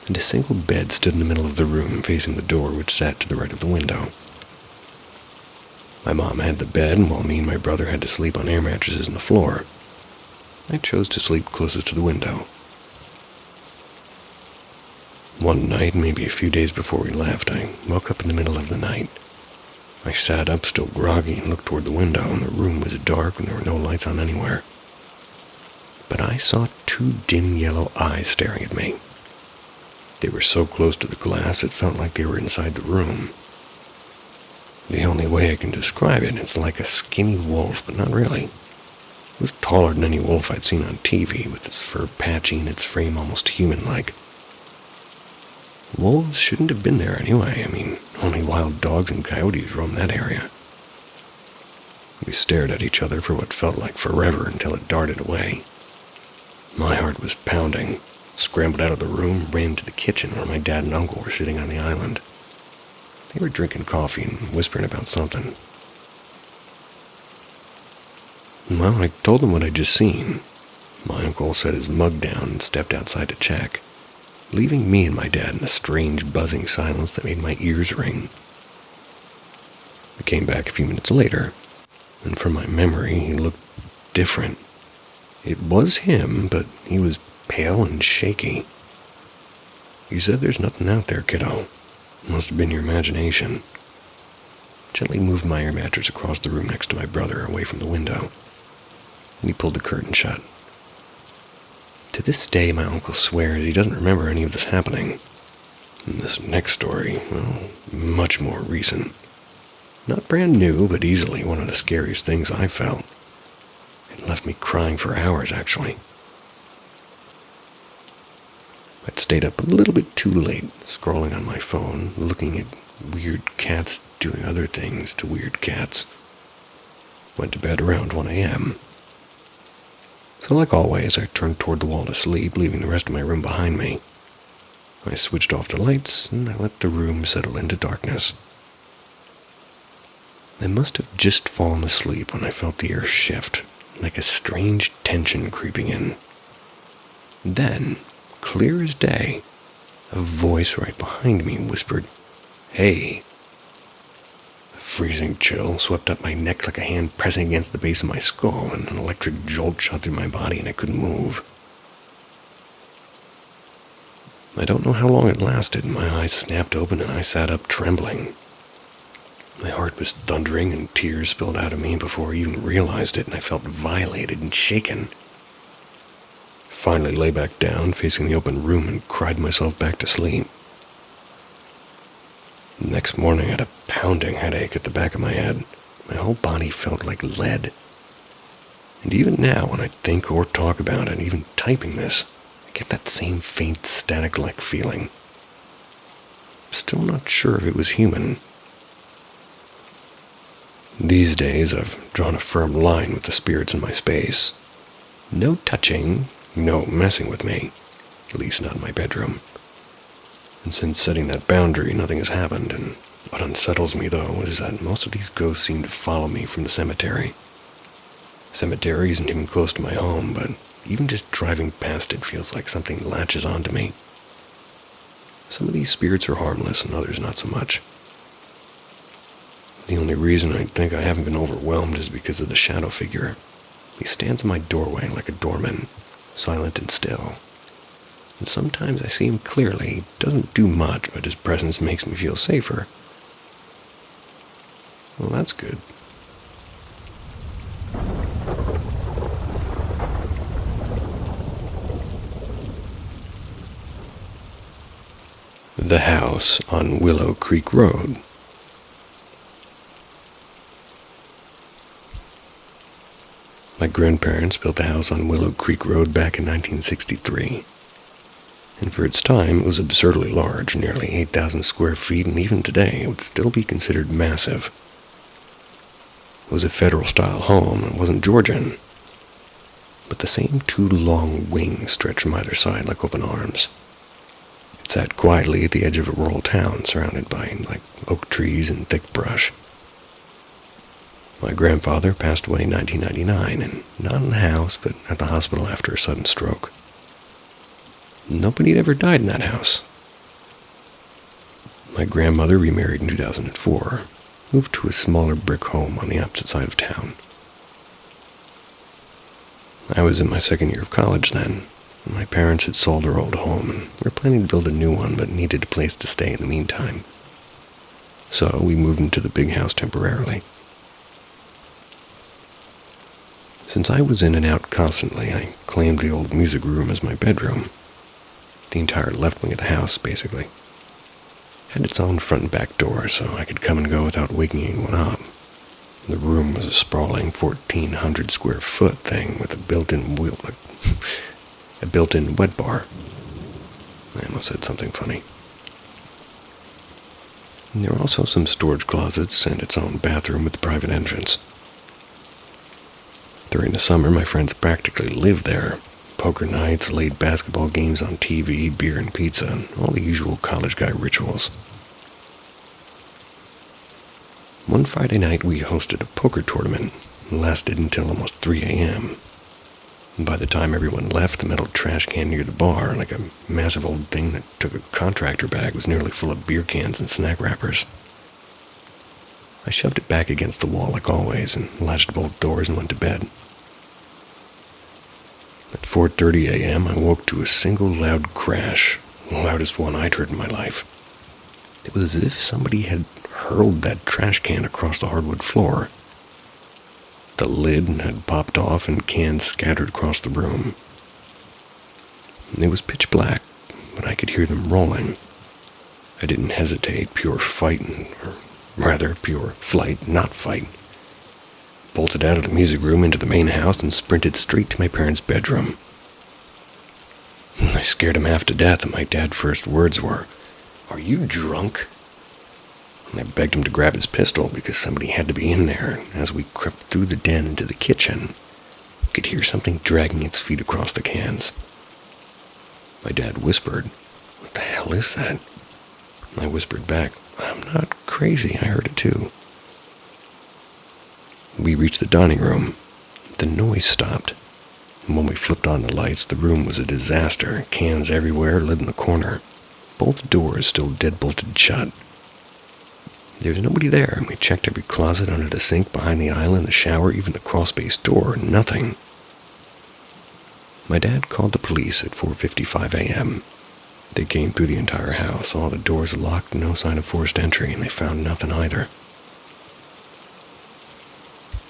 and a single bed stood in the middle of the room, facing the door which sat to the right of the window. My mom had the bed, while me and my brother had to sleep on air mattresses on the floor. I chose to sleep closest to the window. One night, maybe a few days before we left, I woke up in the middle of the night. I sat up, still groggy, and looked toward the window, and the room was dark and there were no lights on anywhere. But I saw 2 two dim yellow eyes staring at me. They were so close to the glass it felt like they were inside the room. The only way I can describe it, it's like a skinny wolf, but not really. It was taller than any wolf I'd seen on TV, with its fur patchy and its frame almost human-like. Wolves shouldn't have been there anyway. I mean, only wild dogs and coyotes roam that area. We stared at each other for what felt like forever until it darted away. My heart was pounding. Scrambled out of the room, ran to the kitchen where my dad and uncle were sitting on the island. They were drinking coffee and whispering about something. Well, I told them what I'd just seen. My uncle set his mug down and stepped outside to check, leaving me and my dad in a strange buzzing silence that made my ears ring. I came back a few minutes later, and from my memory, he looked different. It was him, but he was pale and shaky. He said, "There's nothing out there, kiddo. Must have been your imagination." Gently moved my air mattress across the room next to my brother, away from the window, and he pulled the curtain shut. To this day, my uncle swears he doesn't remember any of this happening. And this next story, well, much more recent. Not brand new, but easily one of the scariest things I felt. It left me crying for hours, actually. I'd stayed up a little bit too late, scrolling on my phone, looking at weird cats doing other things to weird cats. Went to bed around 1 a.m. So like always, I turned toward the wall to sleep, leaving the rest of my room behind me. I switched off the lights, and I let the room settle into darkness. I must have just fallen asleep when I felt the air shift, like a strange tension creeping in. Then, clear as day, a voice right behind me whispered, "Hey." A freezing chill swept up my neck like a hand pressing against the base of my skull, and an electric jolt shot through my body and I couldn't move. I don't know how long it lasted. My eyes snapped open and I sat up trembling. My heart was thundering and tears spilled out of me before I even realized it, and I felt violated and shaken. Finally lay back down, facing the open room, and cried myself back to sleep. The next morning I had a pounding headache at the back of my head. My whole body felt like lead. And even now, when I think or talk about it, even typing this, I get that same faint static-like feeling. I'm still not sure if it was human. These days, I've drawn a firm line with the spirits in my space. No touching, no messing with me, at least not in my bedroom. And since setting that boundary, nothing has happened, and what unsettles me, though, is that most of these ghosts seem to follow me from the cemetery. Cemetery isn't even close to my home, but even just driving past it feels like something latches onto me. Some of these spirits are harmless, and others not so much. The only reason I think I haven't been overwhelmed is because of the shadow figure. He stands in my doorway like a doorman, silent and still. And sometimes I see him clearly. He doesn't do much, but his presence makes me feel safer. Well, that's good. The house on Willow Creek Road. My grandparents built the house on Willow Creek Road back in 1963. And for its time, it was absurdly large, nearly 8,000 square feet, and even today, it would still be considered massive. It was a federal-style home, and it wasn't Georgian. But the same two long wings stretched from either side like open arms. It sat quietly at the edge of a rural town, surrounded by, oak trees and thick brush. My grandfather passed away in 1999, and not in the house, but at the hospital after a sudden stroke. Nobody had ever died in that house. My grandmother remarried in 2004, moved to a smaller brick home on the opposite side of town. I was in my second year of college then. My parents had sold their old home and were planning to build a new one, but needed a place to stay in the meantime. So we moved into the big house temporarily. Since I was in and out constantly, I claimed the old music room as my bedroom. The entire left wing of the house, basically. Had its own front and back door, so I could come and go without waking anyone up. The room was a sprawling 1,400 square foot thing with a built-in wet bar. I almost said something funny. And there were also some storage closets and its own bathroom with a private entrance. During the summer, my friends practically lived there. Poker nights, late basketball games on TV, beer and pizza, and all the usual college guy rituals. One Friday night, we hosted a poker tournament. It lasted until almost 3 a.m. And by the time everyone left, the metal trash can near the bar, like a massive old thing that took a contractor bag, was nearly full of beer cans and snack wrappers. I shoved it back against the wall like always and latched both doors and went to bed. At 4:30 a.m., I woke to a single loud crash, the loudest one I'd heard in my life. It was as if somebody had hurled that trash can across the hardwood floor. The lid had popped off and cans scattered across the room. It was pitch black, but I could hear them rolling. I didn't hesitate, pure flight, not fight. Bolted out of the music room into the main house and sprinted straight to my parents' bedroom. I scared him half to death, and my dad's first words were, "Are you drunk?" And I begged him to grab his pistol because somebody had to be in there, and as we crept through the den into the kitchen, I could hear something dragging its feet across the cans. My dad whispered, "What the hell is that?" And I whispered back, "I'm not crazy, I heard it too." We reached the dining room. The noise stopped. And when we flipped on the lights, the room was a disaster. Cans everywhere, lid in the corner. Both doors still dead-bolted shut. There was nobody there, and we checked every closet, under the sink, behind the island, the shower, even the crawl-space door. Nothing. My dad called the police at 4:55 a.m. They came through the entire house, all the doors locked, no sign of forced entry, and they found nothing either.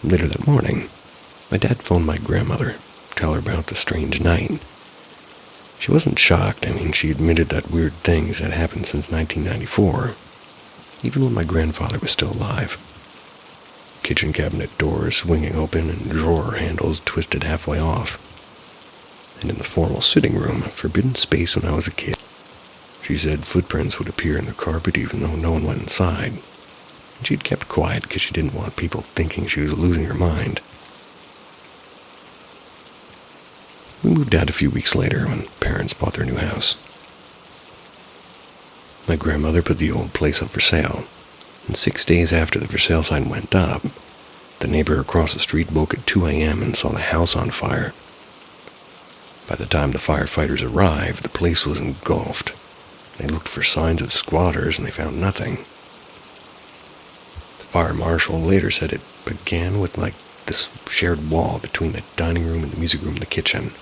Later that morning, my dad phoned my grandmother, tell her about the strange night. She wasn't shocked. She admitted that weird things had happened since 1994, even when my grandfather was still alive. Kitchen cabinet doors swinging open and drawer handles twisted halfway off. And in the formal sitting room, a forbidden space when I was a kid, she said footprints would appear in the carpet even though no one went inside. She'd kept quiet because she didn't want people thinking she was losing her mind. We moved out a few weeks later when parents bought their new house. My grandmother put the old place up for sale, and 6 days after the for sale sign went up, the neighbor across the street woke at 2 a.m. and saw the house on fire. By the time the firefighters arrived, the place was engulfed. They looked for signs of squatters and they found nothing. The fire marshal later said it began with this shared wall between the dining room and the music room and the kitchen.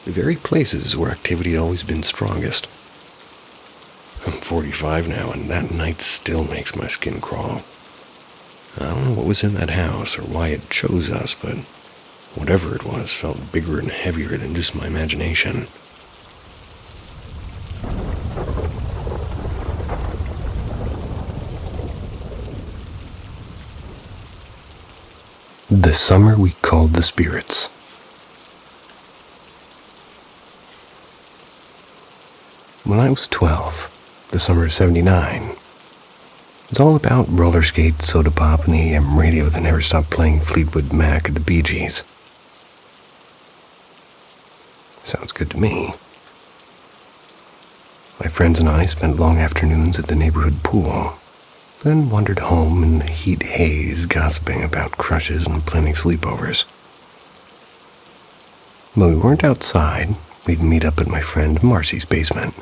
The very places where activity had always been strongest. I'm 45 now, and that night still makes my skin crawl. I don't know what was in that house or why it chose us, but whatever it was felt bigger and heavier than just my imagination. The summer we called the spirits. When I was 12, the summer of '79, it was all about roller skates, soda pop, and the AM radio that never stopped playing Fleetwood Mac or the Bee Gees. Sounds good to me. My friends and I spent long afternoons at the neighborhood pool, then wandered home in the heat haze, gossiping about crushes and planning sleepovers. When we weren't outside, we'd meet up at my friend Marcy's basement.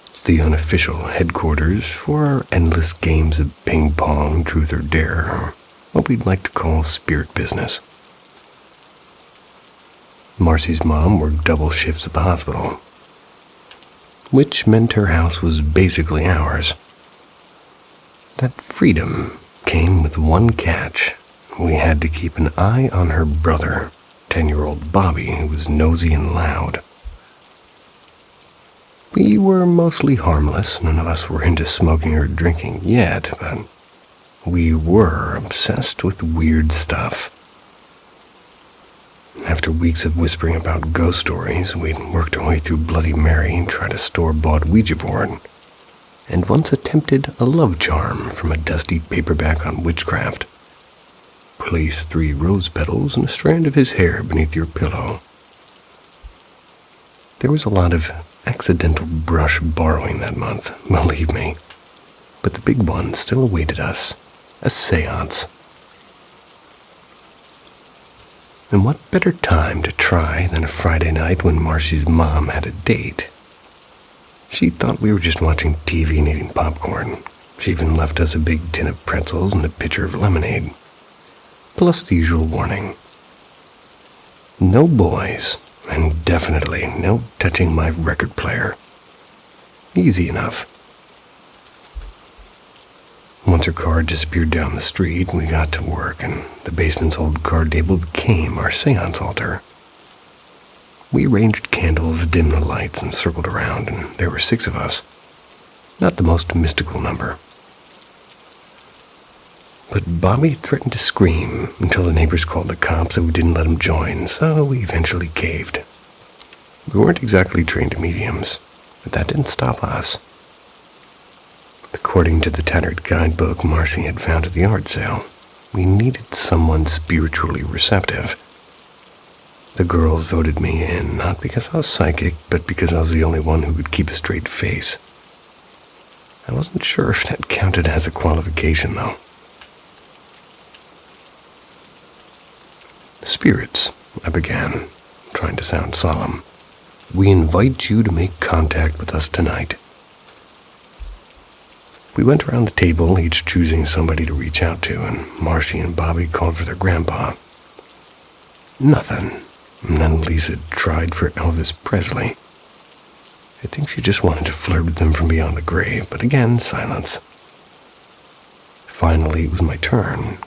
It's the unofficial headquarters for our endless games of ping pong, truth or dare, or what we'd like to call spirit business. Marcy's mom worked double shifts at the hospital, which meant her house was basically ours. That freedom came with one catch. we had to keep an eye on her brother, 10-year-old Bobby, who was nosy and loud. We were mostly harmless. None of us were into smoking or drinking yet, but we were obsessed with weird stuff. After weeks of whispering about ghost stories, we'd worked our way through Bloody Mary and tried a store-bought Ouija board, and once attempted a love charm from a dusty paperback on witchcraft. Place 3 rose petals and a strand of his hair beneath your pillow. There was a lot of accidental brush borrowing that month, believe me. But the big one still awaited us, a seance. And what better time to try than a Friday night when Marcy's mom had a date? She thought we were just watching TV and eating popcorn. She even left us a big tin of pretzels and a pitcher of lemonade. Plus the usual warning. No boys, and definitely no touching my record player. Easy enough. Once her car disappeared down the street, we got to work, and the basement's old card table became our seance altar. We arranged candles, dimmed the lights, and circled around, and there were 6 of us. Not the most mystical number. But Bobby threatened to scream until the neighbors called the cops, and we didn't let him join, so we eventually caved. We weren't exactly trained mediums, but that didn't stop us. According to the tattered guidebook Marcy had found at the art sale, we needed someone spiritually receptive. The girls voted me in, not because I was psychic, but because I was the only one who could keep a straight face. I wasn't sure if that counted as a qualification, though. Spirits, I began, trying to sound solemn. We invite you to make contact with us tonight. We went around the table, each choosing somebody to reach out to, and Marcy and Bobby called for their grandpa. Nothing. And then Lisa tried for Elvis Presley. I think she just wanted to flirt with him from beyond the grave, but again, silence. Finally, it was my turn.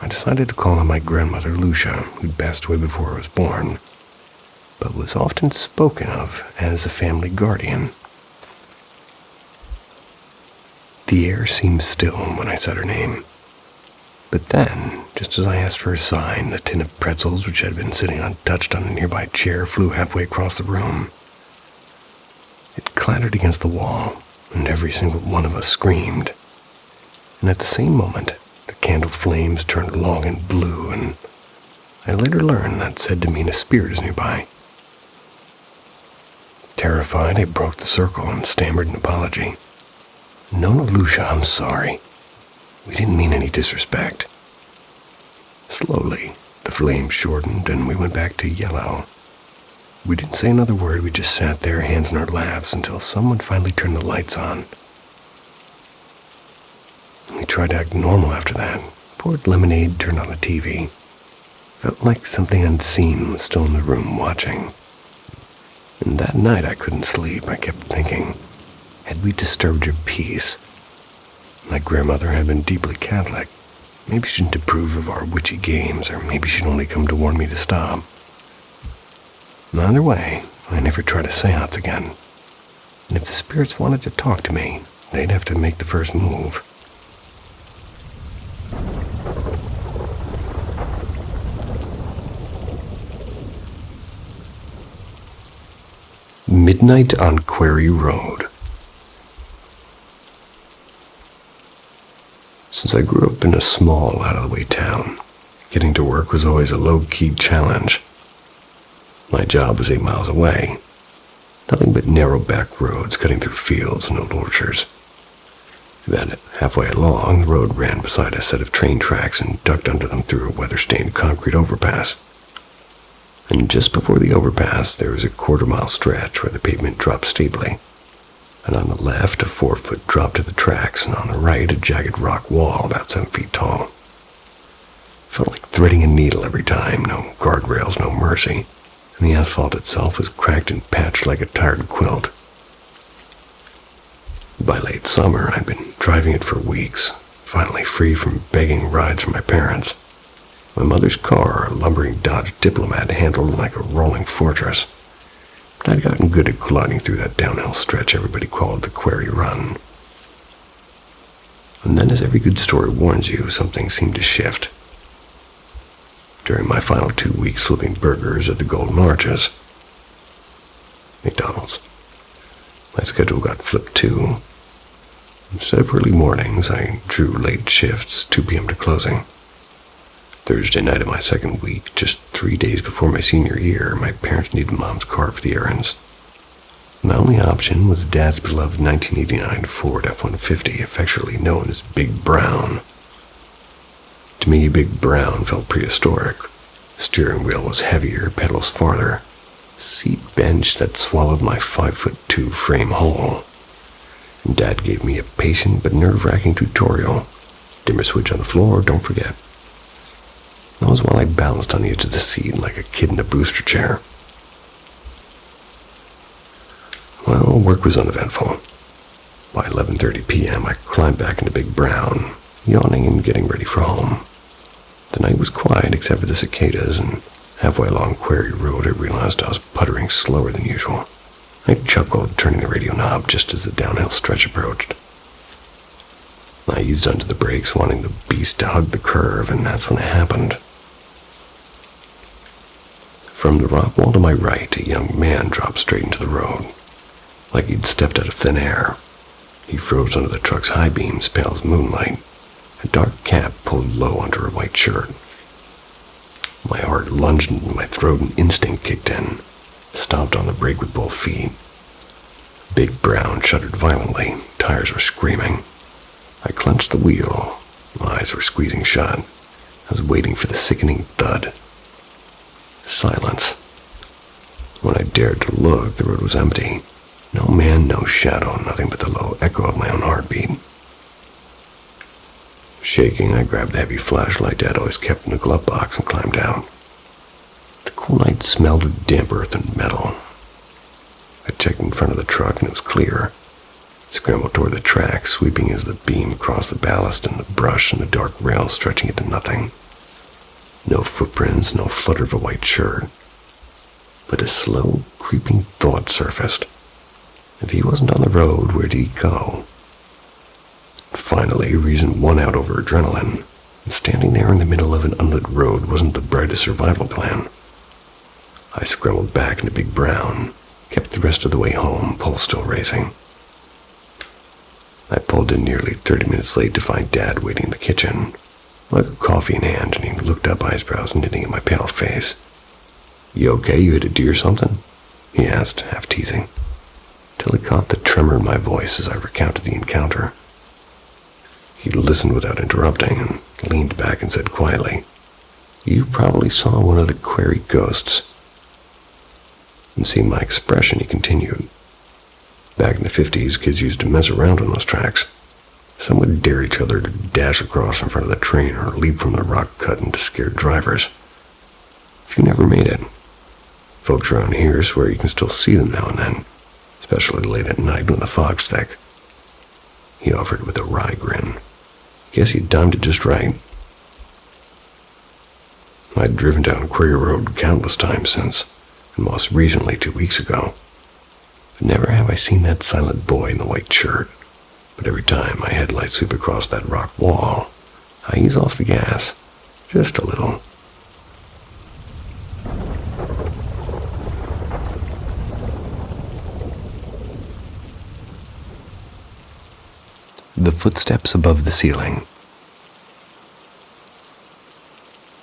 I decided to call on my grandmother, Lucia, who'd passed away before I was born, but was often spoken of as a family guardian. The air seemed still when I said her name. But then, just as I asked for a sign, the tin of pretzels, which had been sitting untouched on a nearby chair, flew halfway across the room. It clattered against the wall, and every single one of us screamed. And at the same moment, the candle flames turned long and blue, and I later learned that said to mean a spirit is nearby. Terrified, I broke the circle and stammered an apology. No, Lucia, I'm sorry. We didn't mean any disrespect. Slowly, the flame shortened and we went back to yellow. We didn't say another word, we just sat there, hands in our laps, until someone finally turned the lights on. We tried to act normal after that, poured lemonade, turned on the TV. Felt like something unseen was still in the room watching. And that night I couldn't sleep. I kept thinking, had we disturbed her peace? My grandmother had been deeply Catholic. Maybe she didn't approve of our witchy games, or maybe she'd only come to warn me to stop. Either way, I never tried a seance again. And if the spirits wanted to talk to me, they'd have to make the first move. Midnight on Quarry Road. Since I grew up in a small, out-of-the-way town, getting to work was always a low-key challenge. My job was 8 miles away. Nothing but narrow back roads cutting through fields and old orchards. Then, halfway along, the road ran beside a set of train tracks and ducked under them through a weather-stained concrete overpass. And just before the overpass, there was a quarter-mile stretch where the pavement dropped steeply. And on the left, a 4-foot drop to the tracks, and on the right, a jagged rock wall about 7 feet tall. Felt like threading a needle every time, no guardrails, no mercy, and the asphalt itself was cracked and patched like a tired quilt. By late summer, I'd been driving it for weeks, finally free from begging rides from my parents. My mother's car, a lumbering Dodge Diplomat, handled like a rolling fortress. But I'd gotten good at gliding through that downhill stretch everybody called the Quarry Run. And then, as every good story warns you, something seemed to shift. During my final 2 weeks flipping burgers at the Golden Arches, McDonald's, my schedule got flipped too. Instead of early mornings, I drew late shifts, 2 p.m. to closing. Thursday night of my second week, just 3 days before my senior year, my parents needed Mom's car for the errands. My only option was Dad's beloved 1989 Ford F-150, affectionately known as Big Brown. To me, Big Brown felt prehistoric. The steering wheel was heavier, pedals farther. Seat bench that swallowed my 5'2" frame whole. And Dad gave me a patient but nerve-wracking tutorial. Dimmer switch on the floor, don't forget. That was while I balanced on the edge of the seat like a kid in a booster chair. Well, work was uneventful. By 11:30 p.m., I climbed back into Big Brown, yawning and getting ready for home. The night was quiet except for the cicadas, and halfway along Quarry Road, I realized I was puttering slower than usual. I chuckled, turning the radio knob just as the downhill stretch approached. I eased onto the brakes, wanting the beast to hug the curve, and that's when it happened. From the rock wall to my right, a young man dropped straight into the road, like he'd stepped out of thin air. He froze under the truck's high beams, pale as moonlight, a dark cap pulled low under a white shirt. My heart lunged into my throat and instinct kicked in. Stomped on the brake with both feet. Big Brown shuddered violently. Tires were screaming. I clenched the wheel. My eyes were squeezing shut. I was waiting for the sickening thud. Silence. When I dared to look, the road was empty. No man, no shadow, nothing but the low echo of my own heartbeat. Shaking, I grabbed the heavy flashlight Dad always kept in the glove box and climbed out. The cool night smelled of damp earth and metal. I checked in front of the truck and it was clear. Scrambled toward the track, sweeping as the beam across the ballast and the brush and the dark rail stretching into nothing. No footprints, no flutter of a white shirt. But a slow, creeping thought surfaced. If he wasn't on the road, where'd he go? Finally, reason won out over adrenaline. And standing there in the middle of an unlit road wasn't the brightest survival plan. I scrambled back into Big Brown, kept the rest of the way home, pulse still racing. I pulled in nearly 30 minutes late to find Dad waiting in the kitchen, like a coffee in hand, and he looked up, eyebrows knitting at my pale face. "You okay? You hit a deer or something?" he asked, half teasing, till he caught the tremor in my voice as I recounted the encounter. He listened without interrupting and leaned back and said quietly, "You probably saw one of the quarry ghosts." And seeing my expression, he continued, "Back in the 50s, kids used to mess around on those tracks. Some would dare each other to dash across in front of the train or leap from the rock cut into scared drivers. If you never made it, folks around here swear you can still see them now and then, especially late at night when the fog's thick." He offered with a wry grin. Guess he'd timed it just right. I'd driven down Quarry Road countless times since, and most recently 2 weeks ago. But never have I seen that silent boy in the white shirt. But every time my headlights sweep across that rock wall, I ease off the gas, just a little. The footsteps above the ceiling.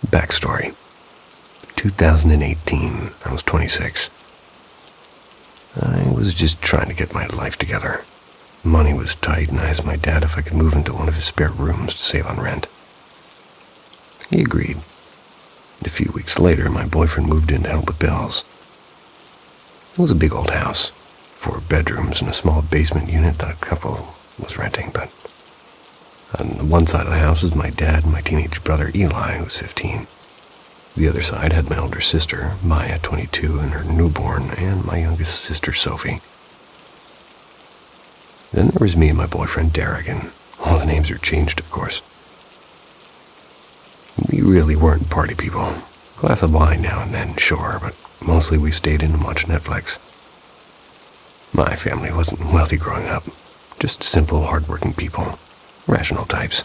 Backstory. 2018, I was 26. I was just trying to get my life together. Money was tight, and I asked my dad if I could move into one of his spare rooms to save on rent. He agreed. And a few weeks later, my boyfriend moved in to help with bills. It was a big old house, 4 bedrooms and a small basement unit that a couple was renting, but on the one side of the house was my dad and my teenage brother Eli, who was 15. The other side had my older sister, Maya, 22, and her newborn, and my youngest sister, Sophie. Then there was me and my boyfriend Derek, and all the names are changed, of course. We really weren't party people. Glass of wine now and then, sure, but mostly we stayed in and watched Netflix. My family wasn't wealthy growing up. Just simple, hardworking people. Rational types.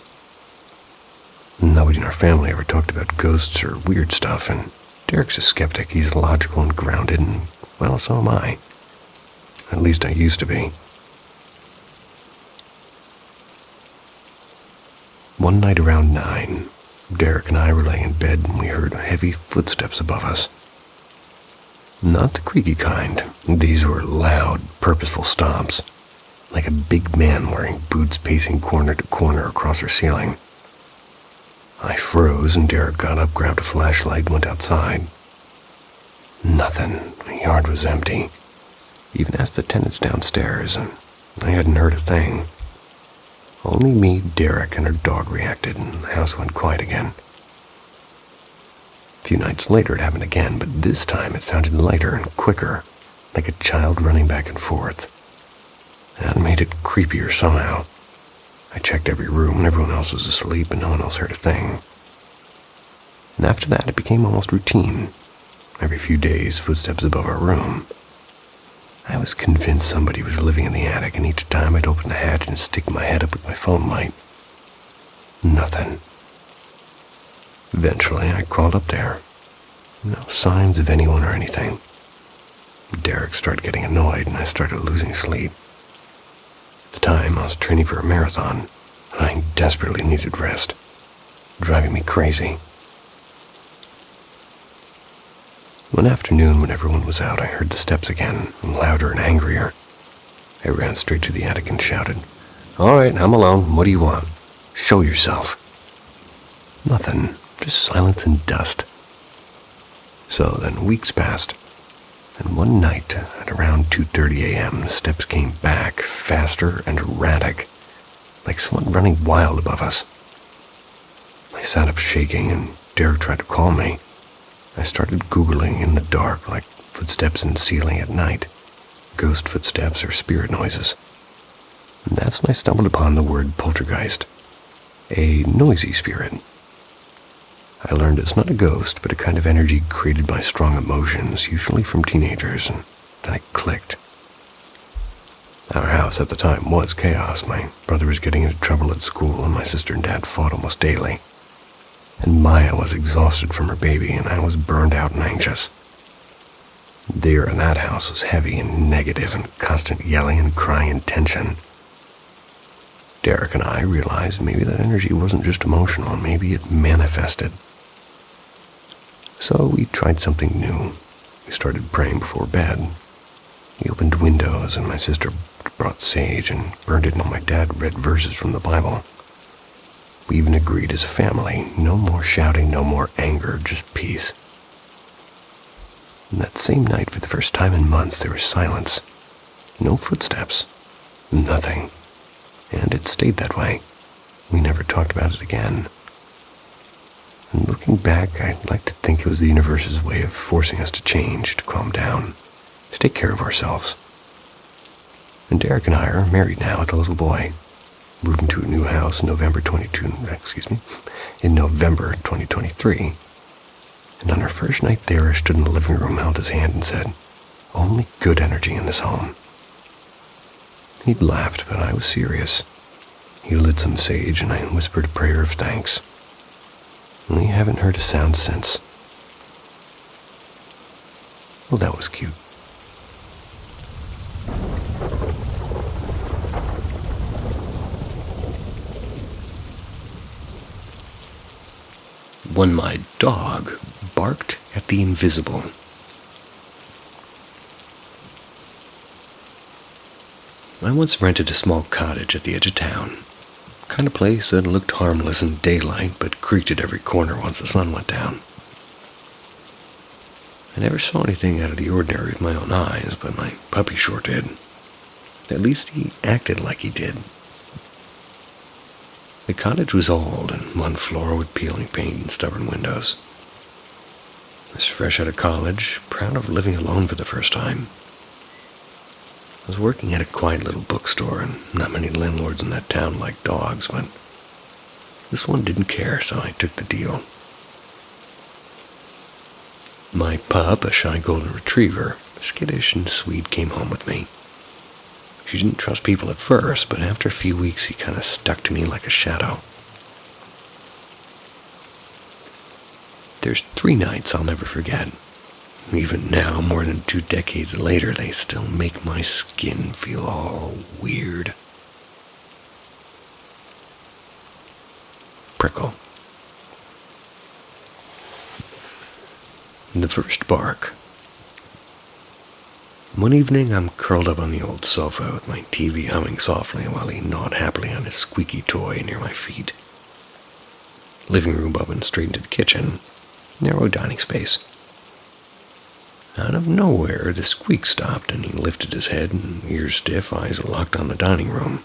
Nobody in our family ever talked about ghosts or weird stuff, and Derek's a skeptic. He's logical and grounded, and, well, so am I. At least I used to be. One night around 9, Derek and I were laying in bed and we heard heavy footsteps above us. Not the creaky kind. These were loud, purposeful stomps, like a big man wearing boots pacing corner to corner across our ceiling. I froze and Derek got up, grabbed a flashlight, and went outside. Nothing. The yard was empty. Even asked the tenants downstairs, and I hadn't heard a thing. Only me, Derek, and our dog reacted, and the house went quiet again. A few nights later it happened again, but this time it sounded lighter and quicker, like a child running back and forth. That made it creepier somehow. I checked every room and everyone else was asleep and no one else heard a thing. And after that it became almost routine. Every few days, footsteps above our room. I was convinced somebody was living in the attic, and each time I'd open the hatch and stick my head up with my phone light. Nothing. Eventually, I crawled up there. No signs of anyone or anything. Derek started getting annoyed, and I started losing sleep. At the time, I was training for a marathon, and I desperately needed rest, driving me crazy. One afternoon, when everyone was out, I heard the steps again, louder and angrier. I ran straight to the attic and shouted, "All right, I'm alone. What do you want? Show yourself." Nothing, just silence and dust. So then weeks passed, and one night, at around 2:30 a.m., the steps came back, faster and erratic, like someone running wild above us. I sat up shaking, and Derek tried to call me. I started Googling in the dark, like footsteps in ceiling at night, ghost footsteps or spirit noises. And that's when I stumbled upon the word poltergeist, a noisy spirit. I learned it's not a ghost, but a kind of energy created by strong emotions, usually from teenagers, and then it clicked. Our house at the time was chaos. My brother was getting into trouble at school, and my sister and dad fought almost daily. And Maya was exhausted from her baby, and I was burned out and anxious. The air in that house was heavy and negative, and constant yelling and crying and tension. Derek and I realized maybe that energy wasn't just emotional, maybe it manifested. So we tried something new. We started praying before bed. We opened windows, and my sister brought sage and burned it while my dad read verses from the Bible. We even agreed as a family, no more shouting, no more anger, just peace. And that same night, for the first time in months, there was silence. No footsteps. Nothing. And it stayed that way. We never talked about it again. And looking back, I'd like to think it was the universe's way of forcing us to change, to calm down, to take care of ourselves. And Derek and I are married now with a little boy. Moved into a new house in November 2023. And on our first night there, I stood in the living room, held his hand, and said, "Only good energy in this home." He laughed, but I was serious. He lit some sage, and I whispered a prayer of thanks. We haven't heard a sound since. Well, that was cute. When my dog barked at the invisible. I once rented a small cottage at the edge of town. Kind of place that looked harmless in daylight, but creaked at every corner once the sun went down. I never saw anything out of the ordinary with my own eyes, but my puppy sure did. At least he acted like he did. The cottage was old, and one floor with peeling paint and stubborn windows. I was fresh out of college, proud of living alone for the first time. I was working at a quiet little bookstore, and not many landlords in that town liked dogs, but this one didn't care, so I took the deal. My pup, a shy golden retriever, skittish and sweet, came home with me. She didn't trust people at first, but after a few weeks he kind of stuck to me like a shadow. There's 3 nights I'll never forget. Even now, more than 2 decades later, they still make my skin feel all weird. Prickle. The first bark. One evening, I'm curled up on the old sofa with my TV humming softly while he gnawed happily on his squeaky toy near my feet. Living room opened straight into the kitchen. Narrow dining space. Out of nowhere, the squeak stopped and he lifted his head and, ears stiff, eyes locked on the dining room.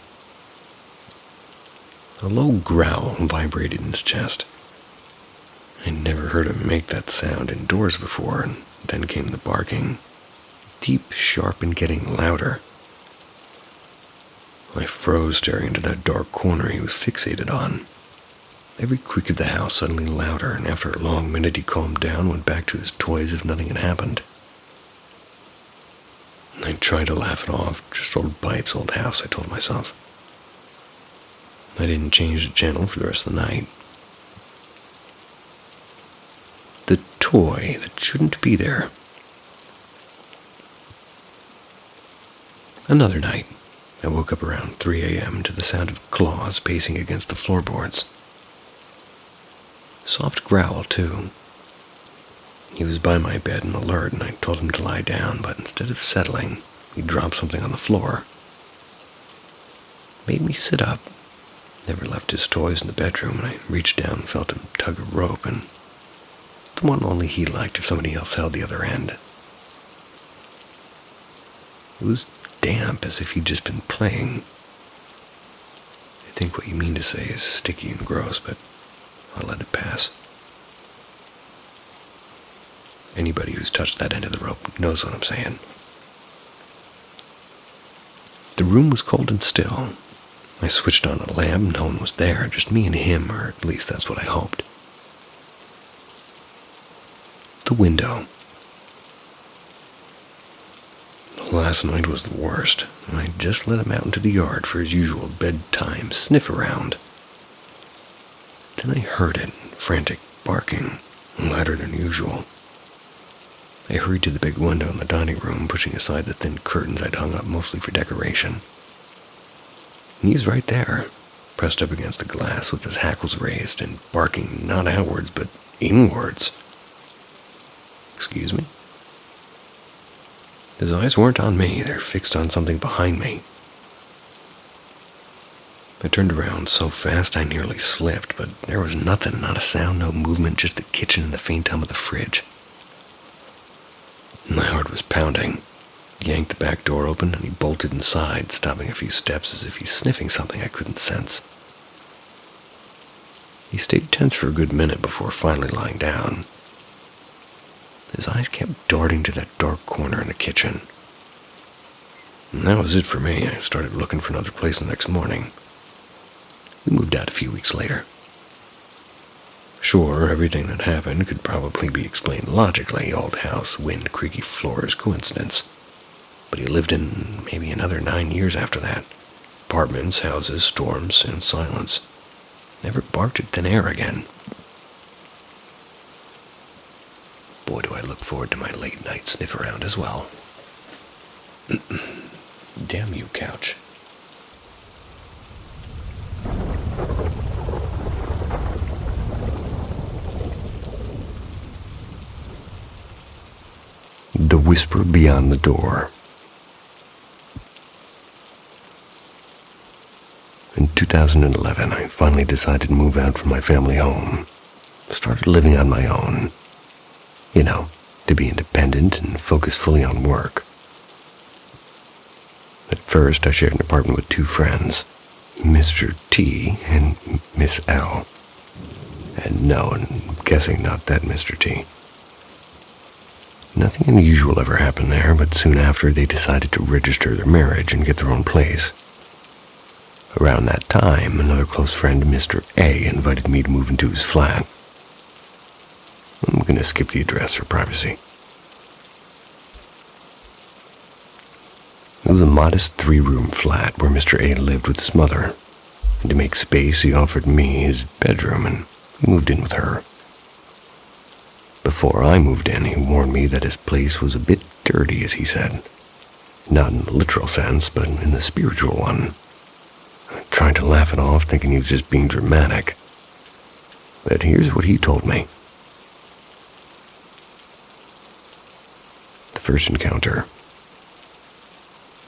A low growl vibrated in his chest. I'd never heard him make that sound indoors before, and then came the barking. Deep, sharp, and getting louder. I froze, staring into that dark corner he was fixated on. Every creak of the house suddenly louder, and after a long minute he calmed down, went back to his toys as if nothing had happened. I tried to laugh it off. Just old pipes, old house, I told myself. I didn't change the channel for the rest of the night. The toy that shouldn't be there. Another night, I woke up around 3 a.m. to the sound of claws pacing against the floorboards. Soft growl, too. He was by my bed and alert, and I told him to lie down, but instead of settling, he dropped something on the floor. Made me sit up. Never left his toys in the bedroom, and I reached down and felt him tug a rope, and the one only he liked if somebody else held the other end. It was damp, as if he'd just been playing. I think what you mean to say is sticky and gross, but I'll let it pass. Anybody who's touched that end of the rope knows what I'm saying. The room was cold and still. I switched on a lamp. No one was there, just me and him, or at least that's what I hoped. The window. Last night was the worst. I just let him out into the yard for his usual bedtime sniff around. Then I heard it, frantic barking, louder than usual. I hurried to the big window in the dining room, pushing aside the thin curtains I'd hung up mostly for decoration. And he's right there, pressed up against the glass with his hackles raised and barking not outwards but inwards. Excuse me? His eyes weren't on me, they're fixed on something behind me. I turned around so fast I nearly slipped, but there was nothing, not a sound, no movement, just the kitchen and the faint hum of the fridge. My heart was pounding. He yanked the back door open and he bolted inside, stopping a few steps as if he's sniffing something I couldn't sense. He stayed tense for a good minute before finally lying down. His eyes kept darting to that dark corner in the kitchen. And that was it for me. I started looking for another place the next morning. We moved out a few weeks later. Sure, everything that happened could probably be explained logically. Old house, wind, creaky floors, coincidence. But he lived in maybe another 9 years after that. Apartments, houses, storms, and silence. Never barked at thin air again. Boy, do I look forward to my late-night sniff around as well. Damn you, couch. The whisper beyond the door. In 2011, I finally decided to move out from my family home. Started living on my own. You know, to be independent and focus fully on work. At first, I shared an apartment with 2 friends, Mr. T and Miss L. And no, I'm guessing not that Mr. T. Nothing unusual ever happened there, but soon after they decided to register their marriage and get their own place. Around that time, another close friend, Mr. A, invited me to move into his flat. I'm going to skip the address for privacy. It was a modest 3-room flat where Mr. A lived with his mother, and to make space he offered me his bedroom and we moved in with her. Before I moved in, he warned me that his place was a bit dirty, as he said. Not in the literal sense, but in the spiritual one. I tried to laugh it off, thinking he was just being dramatic. But here's what he told me. The first encounter.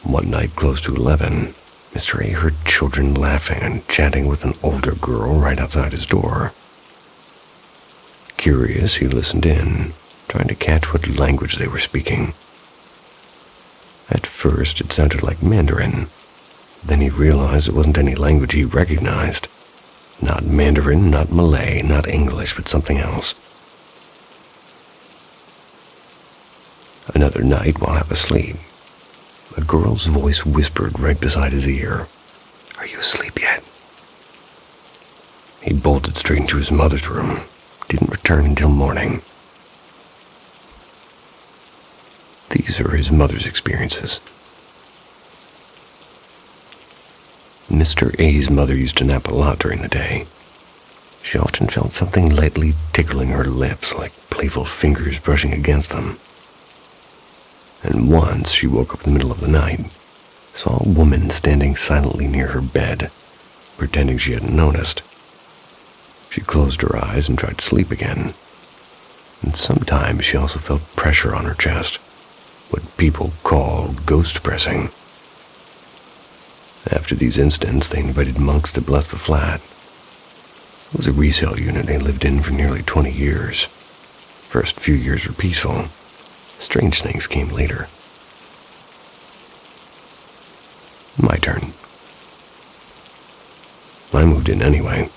One night close to 11, Mr. A heard children laughing and chatting with an older girl right outside his door. Curious, he listened in, trying to catch what language they were speaking. At first, it sounded like Mandarin. Then he realized it wasn't any language he recognized. Not Mandarin, not Malay, not English, but something else. Another night, while half asleep, a girl's voice whispered right beside his ear, "Are you asleep yet?" He bolted straight into his mother's room, didn't return until morning. These are his mother's experiences. Mr. A's mother used to nap a lot during the day. She often felt something lightly tickling her lips, like playful fingers brushing against them. And once she woke up in the middle of the night, saw a woman standing silently near her bed, pretending she hadn't noticed. She closed her eyes and tried to sleep again. And sometimes she also felt pressure on her chest, what people call ghost pressing. After these incidents, they invited monks to bless the flat. It was a resale unit they lived in for nearly 20 years. First few years were peaceful. Strange things came later. My turn. I moved in anyway,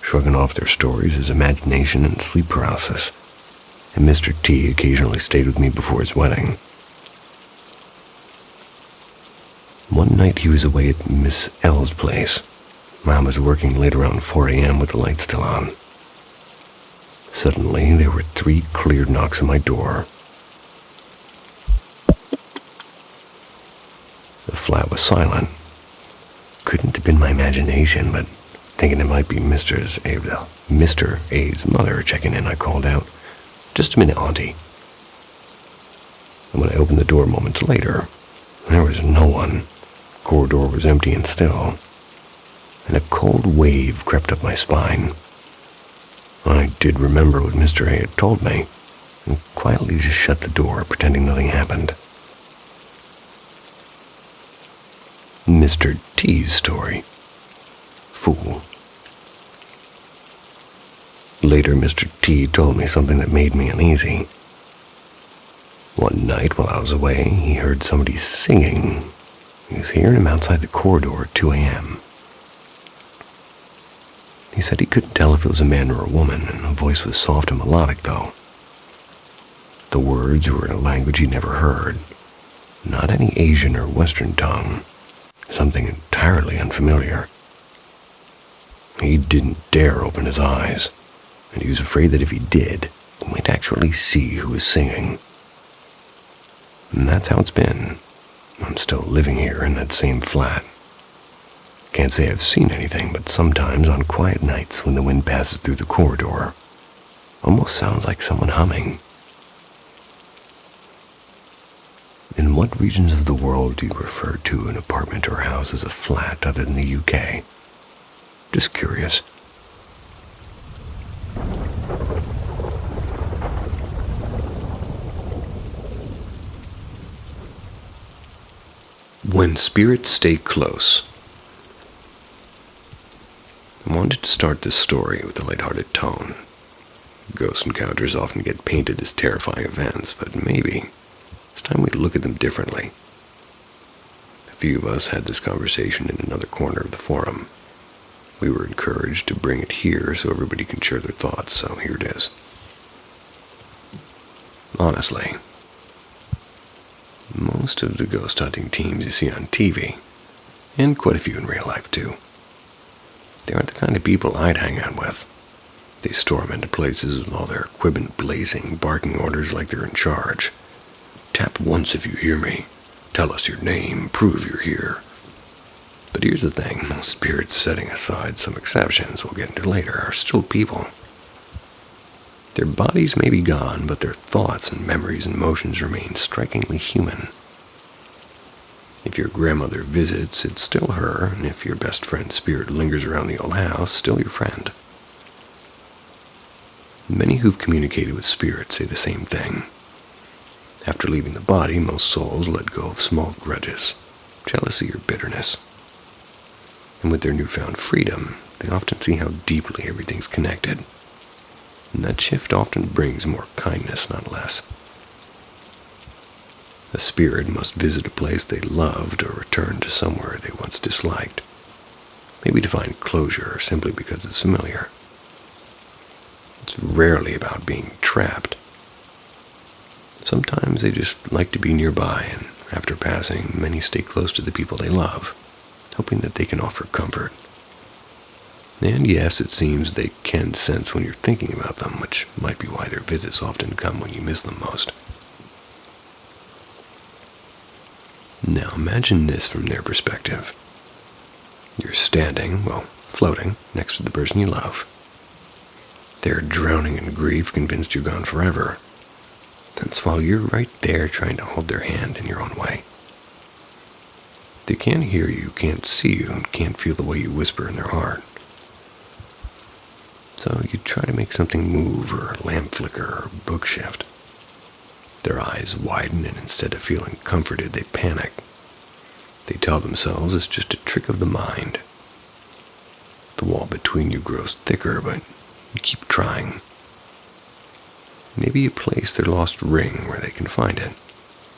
shrugging off their stories as imagination and sleep paralysis, and Mr. T occasionally stayed with me before his wedding. One night he was away at Miss L's place. Mom was working late around 4 a.m. with the lights still on. Suddenly, there were 3 clear knocks on my door. The flat was silent. Couldn't have been my imagination, but thinking it might be Mr. A's mother checking in, I called out, "Just a minute, Auntie." And when I opened the door moments later, there was no one. The corridor was empty and still, and a cold wave crept up my spine. I did remember what Mr. A had told me, and quietly just shut the door, pretending nothing happened. Mr. T's story. Fool. Later, Mr. T told me something that made me uneasy. One night while I was away, he heard somebody singing. He was hearing him outside the corridor at 2 a.m. He said he couldn't tell if it was a man or a woman, and the voice was soft and melodic, though. The words were in a language he'd never heard, not any Asian or Western tongue. Something entirely unfamiliar. He didn't dare open his eyes, and he was afraid that if he did, he might actually see who was singing. And that's how it's been. I'm still living here in that same flat. Can't say I've seen anything, but sometimes on quiet nights when the wind passes through the corridor, almost sounds like someone humming. In what regions of the world do you refer to an apartment or house as a flat other than the UK? Just curious. When spirits stay close. I wanted to start this story with a lighthearted tone. Ghost encounters often get painted as terrifying events, but maybe it's time we look at them differently. A few of us had this conversation in another corner of the forum. We were encouraged to bring it here so everybody can share their thoughts, so here it is. Honestly, most of the ghost hunting teams you see on TV, and quite a few in real life too, they aren't the kind of people I'd hang out with. They storm into places with all their equipment blazing, barking orders like they're in charge. Tap once if you hear me. Tell us your name. Prove you're here. But here's the thing. Most spirits, setting aside some exceptions we'll get into later, are still people. Their bodies may be gone, but their thoughts and memories and emotions remain strikingly human. If your grandmother visits, it's still her, and if your best friend's spirit lingers around the old house, still your friend. Many who've communicated with spirits say the same thing. After leaving the body, most souls let go of small grudges, jealousy, or bitterness. And with their newfound freedom, they often see how deeply everything's connected. And that shift often brings more kindness, not less. A spirit must visit a place they loved or return to somewhere they once disliked, maybe to find closure or simply because it's familiar. It's rarely about being trapped. Sometimes they just like to be nearby, and after passing, many stay close to the people they love, hoping that they can offer comfort. And yes, it seems they can sense when you're thinking about them, which might be why their visits often come when you miss them most. Now imagine this from their perspective. You're standing, floating, next to the person you love. They're drowning in grief, convinced you're gone forever. That's while you're right there trying to hold their hand in your own way. They can't hear you, can't see you, and can't feel the way you whisper in their heart. So you try to make something move, or a lamp flicker, or a book shift. Their eyes widen, and instead of feeling comforted, they panic. They tell themselves it's just a trick of the mind. The wall between you grows thicker, but you keep trying. Maybe you place their lost ring where they can find it.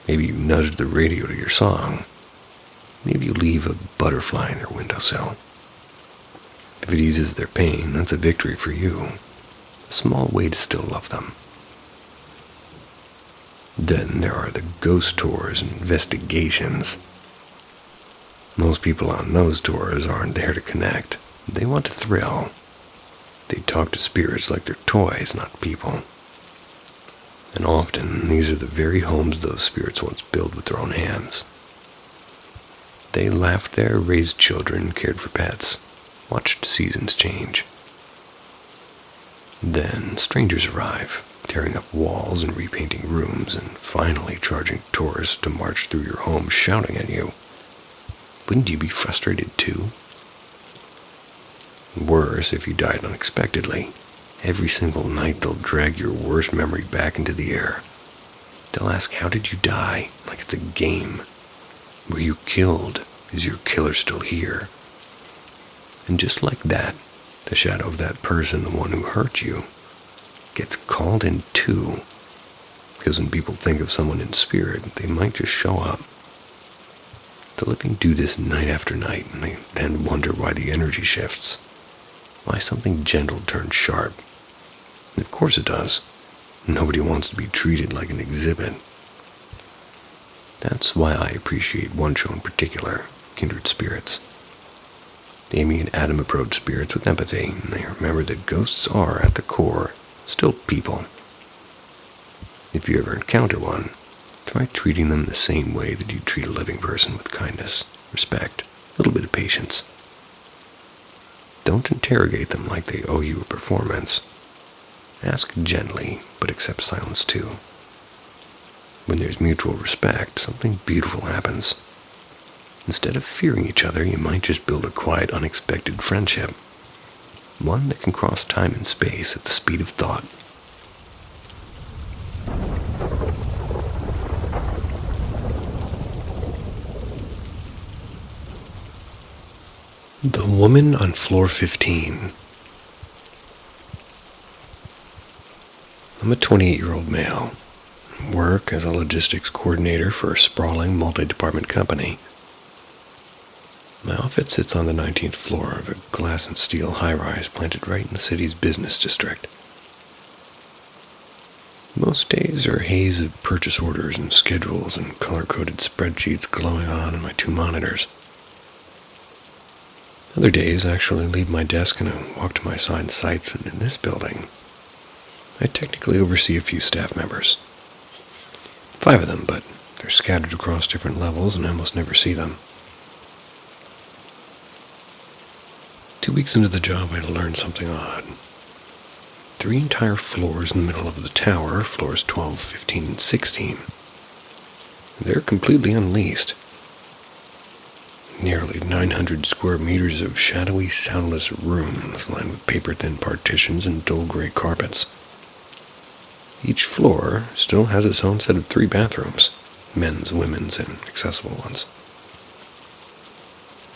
Maybe you nudge the radio to your song. Maybe you leave a butterfly in their windowsill. If it eases their pain, that's a victory for you. A small way to still love them. Then there are the ghost tours and investigations. Most people on those tours aren't there to connect. They want to thrill. They talk to spirits like they're toys, not people. And often, these are the very homes those spirits once built with their own hands. They laughed there, raised children, cared for pets, watched seasons change. Then strangers arrive, tearing up walls and repainting rooms, and finally charging tourists to march through your home shouting at you. Wouldn't you be frustrated too? Worse if you died unexpectedly. Every single night they'll drag your worst memory back into the air. They'll ask, how did you die? Like it's a game. Were you killed? Is your killer still here? And just like that, the shadow of that person, the one who hurt you, gets called in too. Because when people think of someone in spirit, they might just show up. The living do this night after night, and they then wonder why the energy shifts. Why something gentle turns sharp. And of course it does. Nobody wants to be treated like an exhibit. That's why I appreciate one show in particular, Kindred Spirits. Amy and Adam approach spirits with empathy, and they remember that ghosts are, at the core, still people. If you ever encounter one, try treating them the same way that you treat a living person, with kindness, respect, a little bit of patience. Don't interrogate them like they owe you a performance. Ask gently, but accept silence too. When there's mutual respect, something beautiful happens. Instead of fearing each other, you might just build a quiet, unexpected friendship. One that can cross time and space at the speed of thought. The woman on floor 15. I'm a 28-year-old male. Work as a logistics coordinator for a sprawling multi-department company. My office sits on the 19th floor of a glass and steel high-rise planted right in the city's business district. Most days are a haze of purchase orders and schedules and color-coded spreadsheets glowing on my two monitors. Other days, I actually leave my desk and I walk to my assigned sites, and in this building, I technically oversee a few staff members. 5 of them, but they're scattered across different levels and I almost never see them. 2 weeks into the job, I learned something odd. 3 entire floors in the middle of the tower, floors 12, 15, and 16. They're completely unleased. Nearly 900 square meters of shadowy, soundless rooms lined with paper-thin partitions and dull gray carpets. Each floor still has its own set of 3 bathrooms, men's, women's, and accessible ones.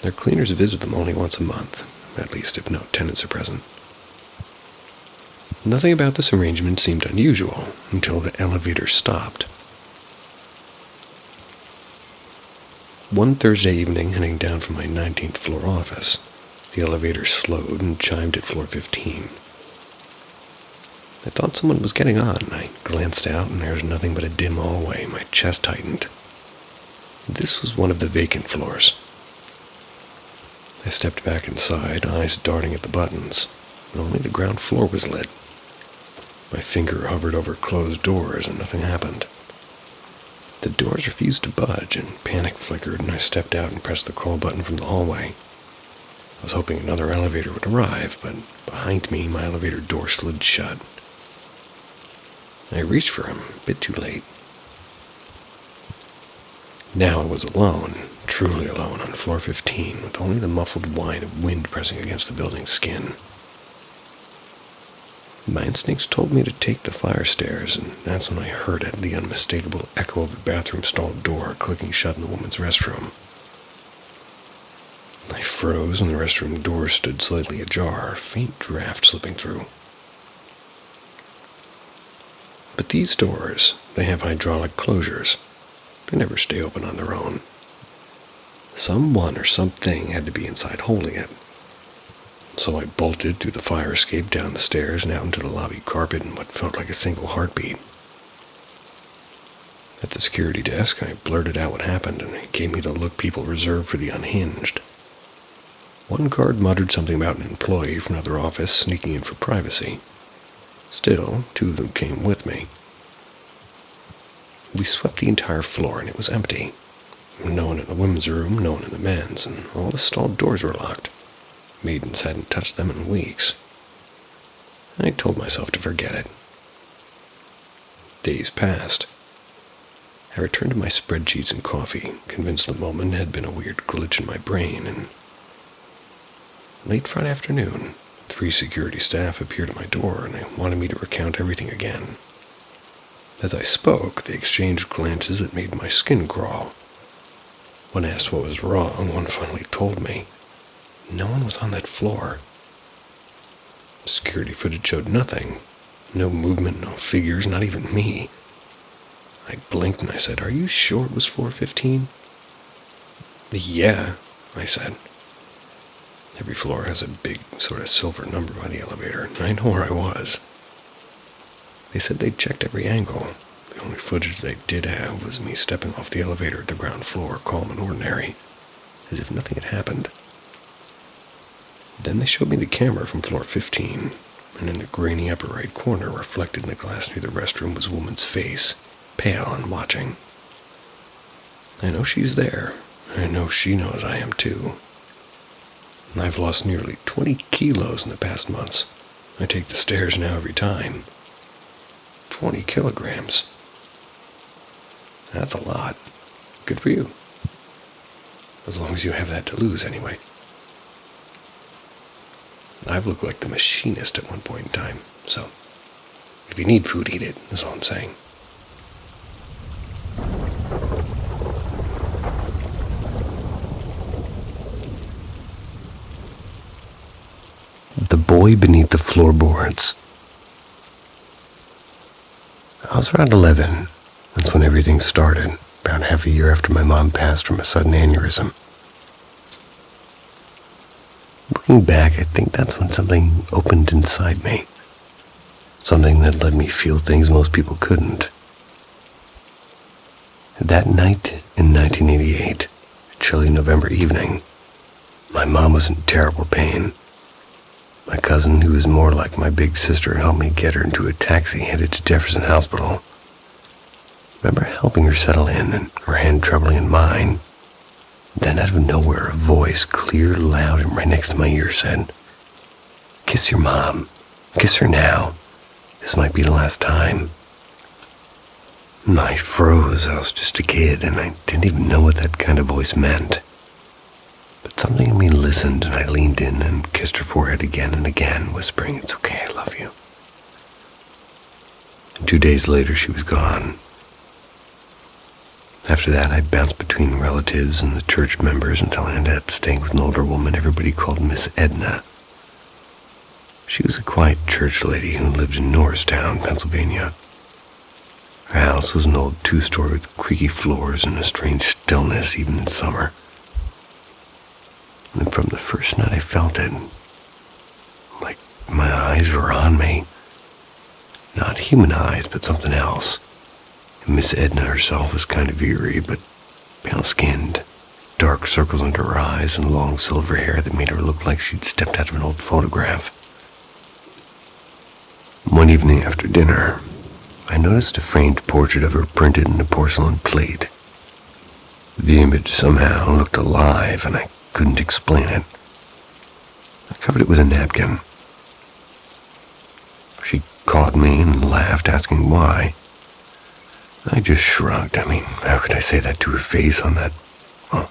Their cleaners visit them only once a month, at least if no tenants are present. Nothing about this arrangement seemed unusual until the elevator stopped. One Thursday evening, heading down from my 19th floor office, the elevator slowed and chimed at floor 15. I thought someone was getting on. I glanced out and there was nothing but a dim hallway. My chest tightened. This was one of the vacant floors. I stepped back inside, eyes darting at the buttons, but only the ground floor was lit. My finger hovered over closed doors and nothing happened. The doors refused to budge and panic flickered, and I stepped out and pressed the call button from the hallway. I was hoping another elevator would arrive, but behind me, my elevator door slid shut. I reached for him, a bit too late. Now I was alone, truly alone, on floor 15, with only the muffled whine of wind pressing against the building's skin. My instincts told me to take the fire stairs, and that's when I heard it, the unmistakable echo of the bathroom stall door clicking shut in the woman's restroom. I froze, and the restroom door stood slightly ajar, a faint draft slipping through. But these doors, they have hydraulic closures. They never stay open on their own. Someone or something had to be inside holding it. So I bolted through the fire escape down the stairs and out into the lobby carpet in what felt like a single heartbeat. At the security desk, I blurted out what happened, and it gave me the look people reserve for the unhinged. One guard muttered something about an employee from another office sneaking in for privacy. Still, 2 of them came with me. We swept the entire floor, and it was empty. No one in the women's room, no one in the men's, and all the stalled doors were locked. Maidens hadn't touched them in weeks. I told myself to forget it. Days passed. I returned to my spreadsheets and coffee, convinced the moment had been a weird glitch in my brain, and late Friday afternoon, 3 security staff appeared at my door, and they wanted me to recount everything again. As I spoke, they exchanged glances that made my skin crawl. When asked what was wrong, one finally told me. No one was on that floor. Security footage showed nothing. No movement, no figures, not even me. I blinked and I said, "Are you sure it was floor 15? "Yeah," I said. Every floor has a big sort of silver number by the elevator, and I know where I was. They said they'd checked every angle. The only footage they did have was me stepping off the elevator at the ground floor, calm and ordinary, as if nothing had happened. Then they showed me the camera from floor 15, and in the grainy upper right corner, reflected in the glass near the restroom, was a woman's face, pale and watching. I know she's there. I know she knows I am too. I've lost nearly 20 kilos in the past months. I take the stairs now every time. 20 kilograms. That's a lot. Good for you. As long as you have that to lose, anyway. I've looked like the machinist at one point in time, so if you need food, eat it, is all I'm saying. The Boy Beneath the Floorboards. I was around 11. That's when everything started, about half a year after my mom passed from a sudden aneurysm. Looking back, I think that's when something opened inside me. Something that let me feel things most people couldn't. That night in 1988, a chilly November evening, My mom was in terrible pain. My cousin, who was more like my big sister, helped me get her into a taxi headed to Jefferson Hospital. I remember helping her settle in and her hand trembling in mine. Then out of nowhere, a voice, clear, loud, and right next to my ear said, "Kiss your mom. Kiss her now. This might be the last time." And I froze. I was just a kid, and I didn't even know what that kind of voice meant. But something in me listened, and I leaned in and kissed her forehead again and again, whispering, "It's okay, I love you." And 2 days later, she was gone. After that, I bounced between relatives and the church members until I ended up staying with an older woman everybody called Miss Edna. She was a quiet church lady who lived in Norristown, Pennsylvania. Her house was an old 2-story with creaky floors and a strange stillness even in summer. And from the first night I felt it, like my eyes were on me. Not human eyes, but something else. And Miss Edna herself was kind of eerie, but pale-skinned, dark circles under her eyes and long silver hair that made her look like she'd stepped out of an old photograph. One evening after dinner, I noticed a framed portrait of her printed in a porcelain plate. The image somehow looked alive, and I couldn't explain it. I covered it with a napkin. She caught me and laughed, asking why. I just shrugged. I mean, how could I say that to her face on that... Well,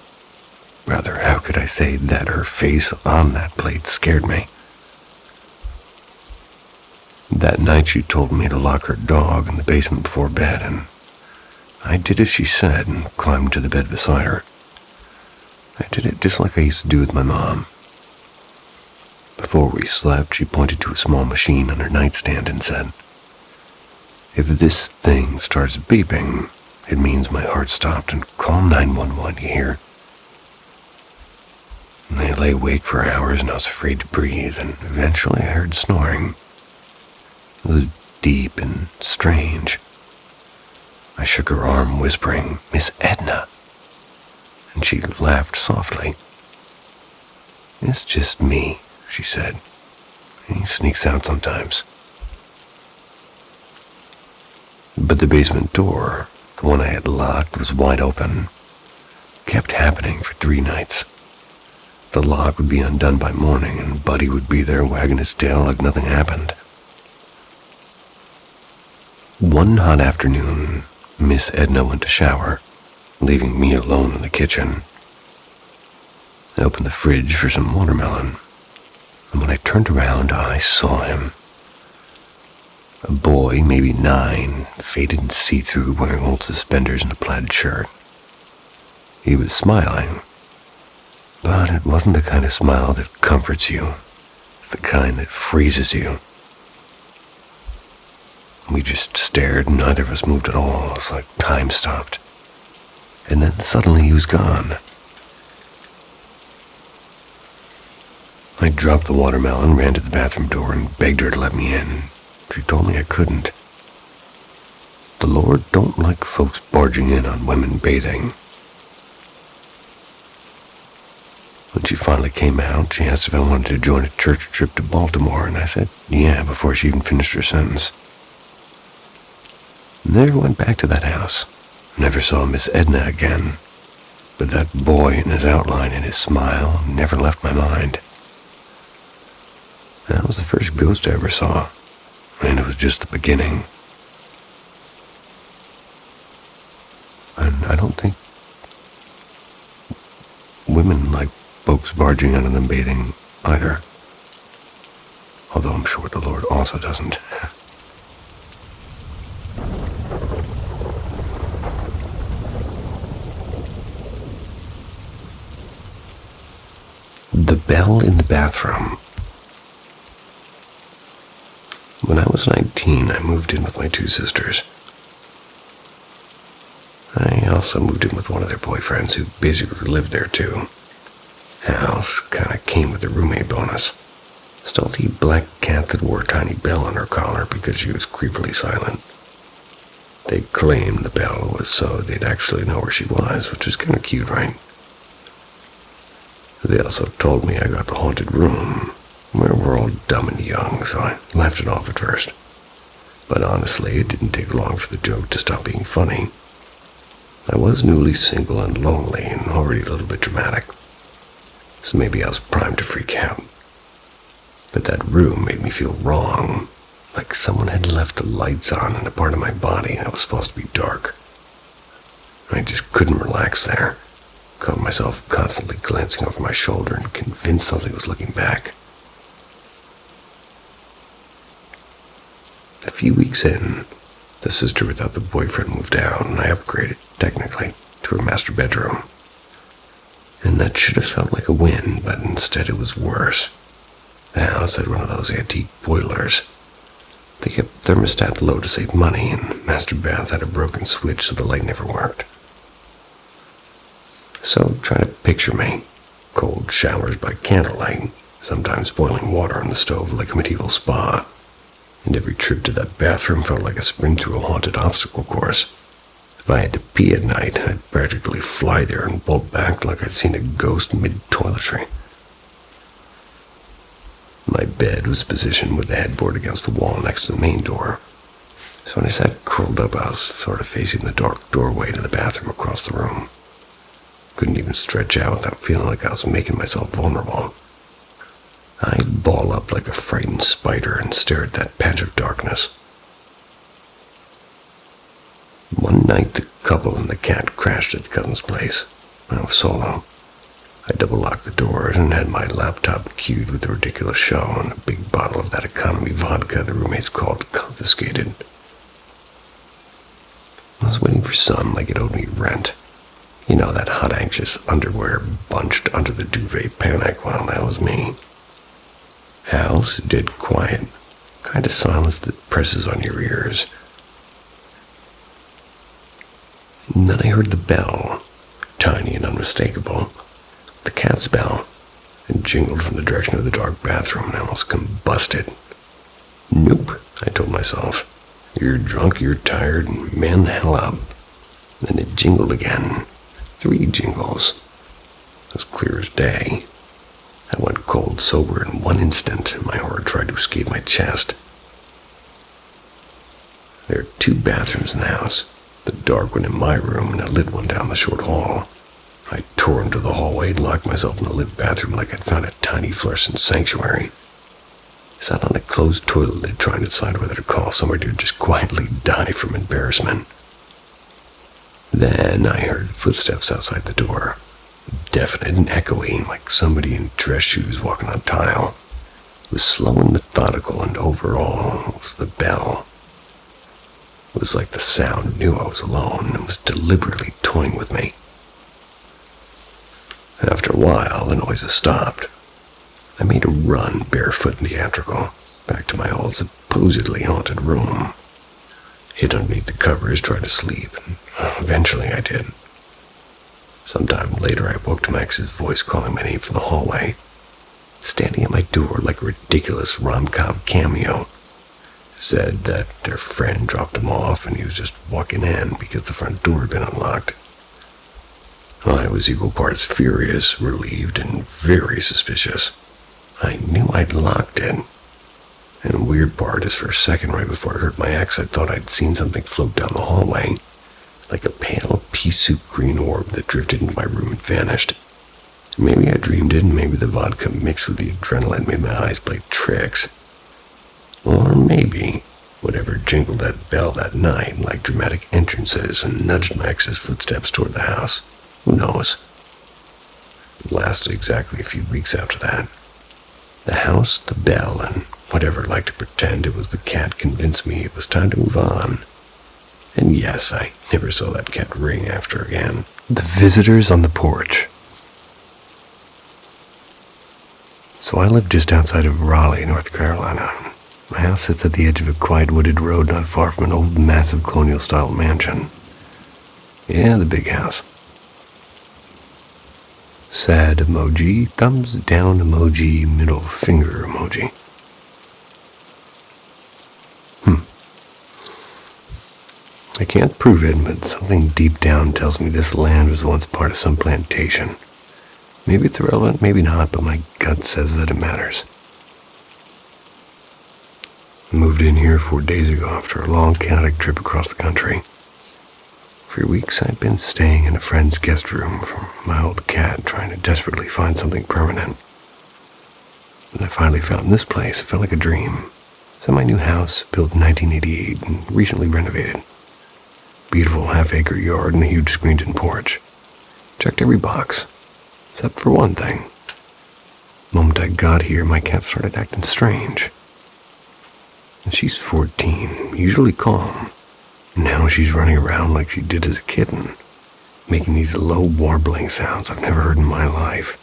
rather, how could I say that her face on that plate scared me? That night she told me to lock her dog in the basement before bed, and I did as she said and climbed to the bed beside her. I did it just like I used to do with my mom. Before we slept, she pointed to a small machine on her nightstand and said, "If this thing starts beeping, it means my heart stopped, and call 911, you hear?" And I lay awake for hours and I was afraid to breathe, and eventually I heard snoring. It was deep and strange. I shook her arm, whispering, "Miss Edna," and she laughed softly. "It's just me," she said. "He sneaks out sometimes." But the basement door, the one I had locked, was wide open. It kept happening for 3 nights. The lock would be undone by morning, and Buddy would be there wagging his tail like nothing happened. One hot afternoon, Miss Edna went to shower, leaving me alone in the kitchen. I opened the fridge for some watermelon, and when I turned around, I saw him. A boy, maybe 9, faded and see-through, wearing old suspenders and a plaid shirt. He was smiling, but it wasn't the kind of smile that comforts you. It's the kind that freezes you. We just stared, and neither of us moved at all. It's like time stopped. And then suddenly he was gone. I dropped the watermelon, ran to the bathroom door, and begged her to let me in. She told me I couldn't. The Lord don't like folks barging in on women bathing. When she finally came out, she asked if I wanted to join a church trip to Baltimore, and I said yeah before she even finished her sentence. Never went back to that house. Never saw Miss Edna again. But that boy and his outline and his smile never left my mind. That was the first ghost I ever saw, and it was just the beginning. And I don't think women like folks barging out of them bathing either. Although I'm sure the Lord also doesn't. The bell in the bathroom. When I was 19, I moved in with my 2 sisters. I also moved in with one of their boyfriends who basically lived there too. House kinda came with a roommate bonus. Stealthy black cat that wore a tiny bell on her collar because she was creepily silent. They claimed the bell was so they'd actually know where she was, which is kinda cute, right? They also told me I got the haunted room, where we're all dumb and young, so I laughed it off at first. But honestly, it didn't take long for the joke to stop being funny. I was newly single and lonely and already a little bit dramatic, so maybe I was primed to freak out. But that room made me feel wrong, like someone had left the lights on in a part of my body that was supposed to be dark. I just couldn't relax there. Caught myself constantly glancing over my shoulder and convinced something was looking back. A few weeks in, the sister without the boyfriend moved out, and I upgraded, technically, to her master bedroom. And that should have felt like a win, but instead it was worse. The house had one of those antique boilers. They kept thermostat low to save money, and master bath had a broken switch so the light never worked. So try to picture me. Cold showers by candlelight, sometimes boiling water on the stove like a medieval spa. And every trip to that bathroom felt like a sprint through a haunted obstacle course. If I had to pee at night, I'd practically fly there and bolt back like I'd seen a ghost mid-toiletry. My bed was positioned with the headboard against the wall next to the main door. So when I sat curled up, I was sort of facing the dark doorway to the bathroom across the room. Couldn't even stretch out without feeling like I was making myself vulnerable. I'd ball up like a frightened spider and stare at that patch of darkness. One night, the couple and the cat crashed at the cousin's place. I was solo. I double-locked the doors and had my laptop queued with the ridiculous show and a big bottle of that economy vodka the roommates called confiscated. I was waiting for some like it owed me rent. You know, that hot, anxious underwear bunched under the duvet panic. Well, that was me. House dead quiet, kind of silence that presses on your ears. And then I heard the bell, tiny and unmistakable, the cat's bell, and jingled from the direction of the dark bathroom and almost combusted. Nope, I told myself. You're drunk, you're tired, and man the hell up. Then it jingled again. 3 jingles. It was clear as day. I went cold sober in one instant, and my horror tried to escape my chest. There are 2 bathrooms in the house, the dark one in my room and a lit one down the short hall. I tore into the hallway and locked myself in the lit bathroom like I'd found a tiny fluorescent sanctuary. Sat on a closed toilet lid trying to decide whether to call somebody or just quietly die from embarrassment. Then I heard footsteps outside the door, definite and echoing like somebody in dress shoes walking on tile. It was slow and methodical, and overall it was the bell. It was like the sound knew I was alone and was deliberately toying with me. After a while, the noises stopped. I made a run, barefoot and theatrical, back to my old supposedly haunted room. Hid underneath the covers, tried to sleep, and eventually I did. Sometime later, I woke to my ex's voice calling my name from the hallway, standing at my door like a ridiculous rom-com cameo. Said that their friend dropped him off and he was just walking in because the front door had been unlocked. I was equal parts furious, relieved, and very suspicious. I knew I'd locked it. And the weird part is, for a second right before I heard my ex, I thought I'd seen something float down the hallway, like a pale pea soup green orb that drifted into my room and vanished. Maybe I dreamed it, and maybe the vodka mixed with the adrenaline made my eyes play tricks. Or maybe whatever jingled that bell that night, like dramatic entrances, and nudged my ex's footsteps toward the house. Who knows? It lasted exactly a few weeks after that. The house, the bell, and whatever liked to pretend it was the cat convinced me it was time to move on. And yes, I never saw that cat ring after again. The visitors on the porch. So I live just outside of Raleigh, North Carolina. My house sits at the edge of a quiet wooded road not far from an old massive colonial-style mansion. Yeah, the big house. Sad emoji, thumbs down emoji, middle finger emoji. I can't prove it, but something deep down tells me this land was once part of some plantation. Maybe it's irrelevant, maybe not, but my gut says that it matters. I moved in here 4 days ago after a long chaotic trip across the country. For weeks I'd been staying in a friend's guest room from my old cat, trying to desperately find something permanent. When I finally found this place, it felt like a dream. It's in my new house, built in 1988 and recently renovated. Beautiful half-acre yard and a huge screened-in porch. Checked every box, except for one thing. The moment I got here, my cat started acting strange. And she's 14, usually calm. Now she's running around like she did as a kitten, making these low warbling sounds I've never heard in my life.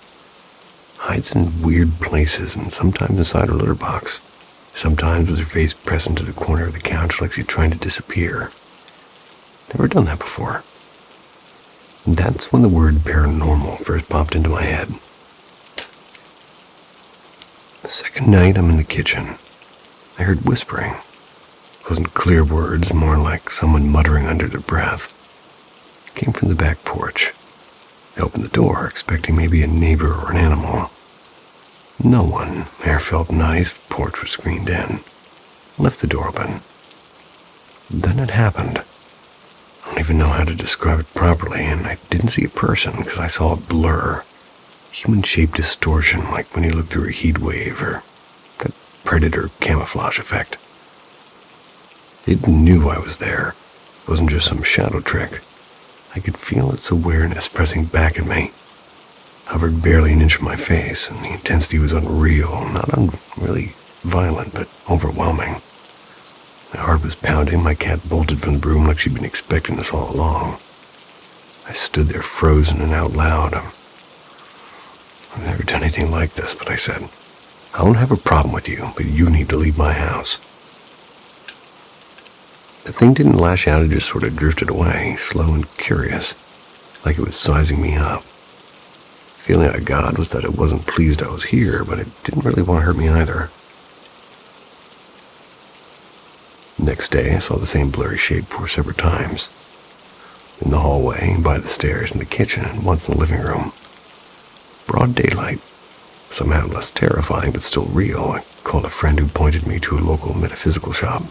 Hides in weird places and sometimes inside her litter box. Sometimes with her face pressed into the corner of the couch like she's trying to disappear. Never done that before. And that's when the word paranormal first popped into my head. The second night I'm in the kitchen, I heard whispering. It wasn't clear words, more like someone muttering under their breath. It came from the back porch. I opened the door, expecting maybe a neighbor or an animal. No one. Air felt nice, the porch was screened in. I left the door open. Then it happened. I don't even know how to describe it properly, and I didn't see a person because I saw a blur. Human-shaped distortion, like when you look through a heat wave or that predator camouflage effect. It knew I was there. It wasn't just some shadow trick. I could feel its awareness pressing back at me. Hovered barely an inch from my face, and the intensity was unreal, not really violent, but overwhelming. My heart was pounding, my cat bolted from the room like she'd been expecting this all along. I stood there frozen and out loud. I've never done anything like this, but I said, I don't have a problem with you, but you need to leave my house. The thing didn't lash out, it just sort of drifted away, slow and curious, like it was sizing me up. The feeling I got was that it wasn't pleased I was here, but it didn't really want to hurt me either. Next day, I saw the same blurry shape 4 separate times. In the hallway, by the stairs, in the kitchen, and once in the living room. Broad daylight. Somehow less terrifying, but still real. I called a friend who pointed me to a local metaphysical shop.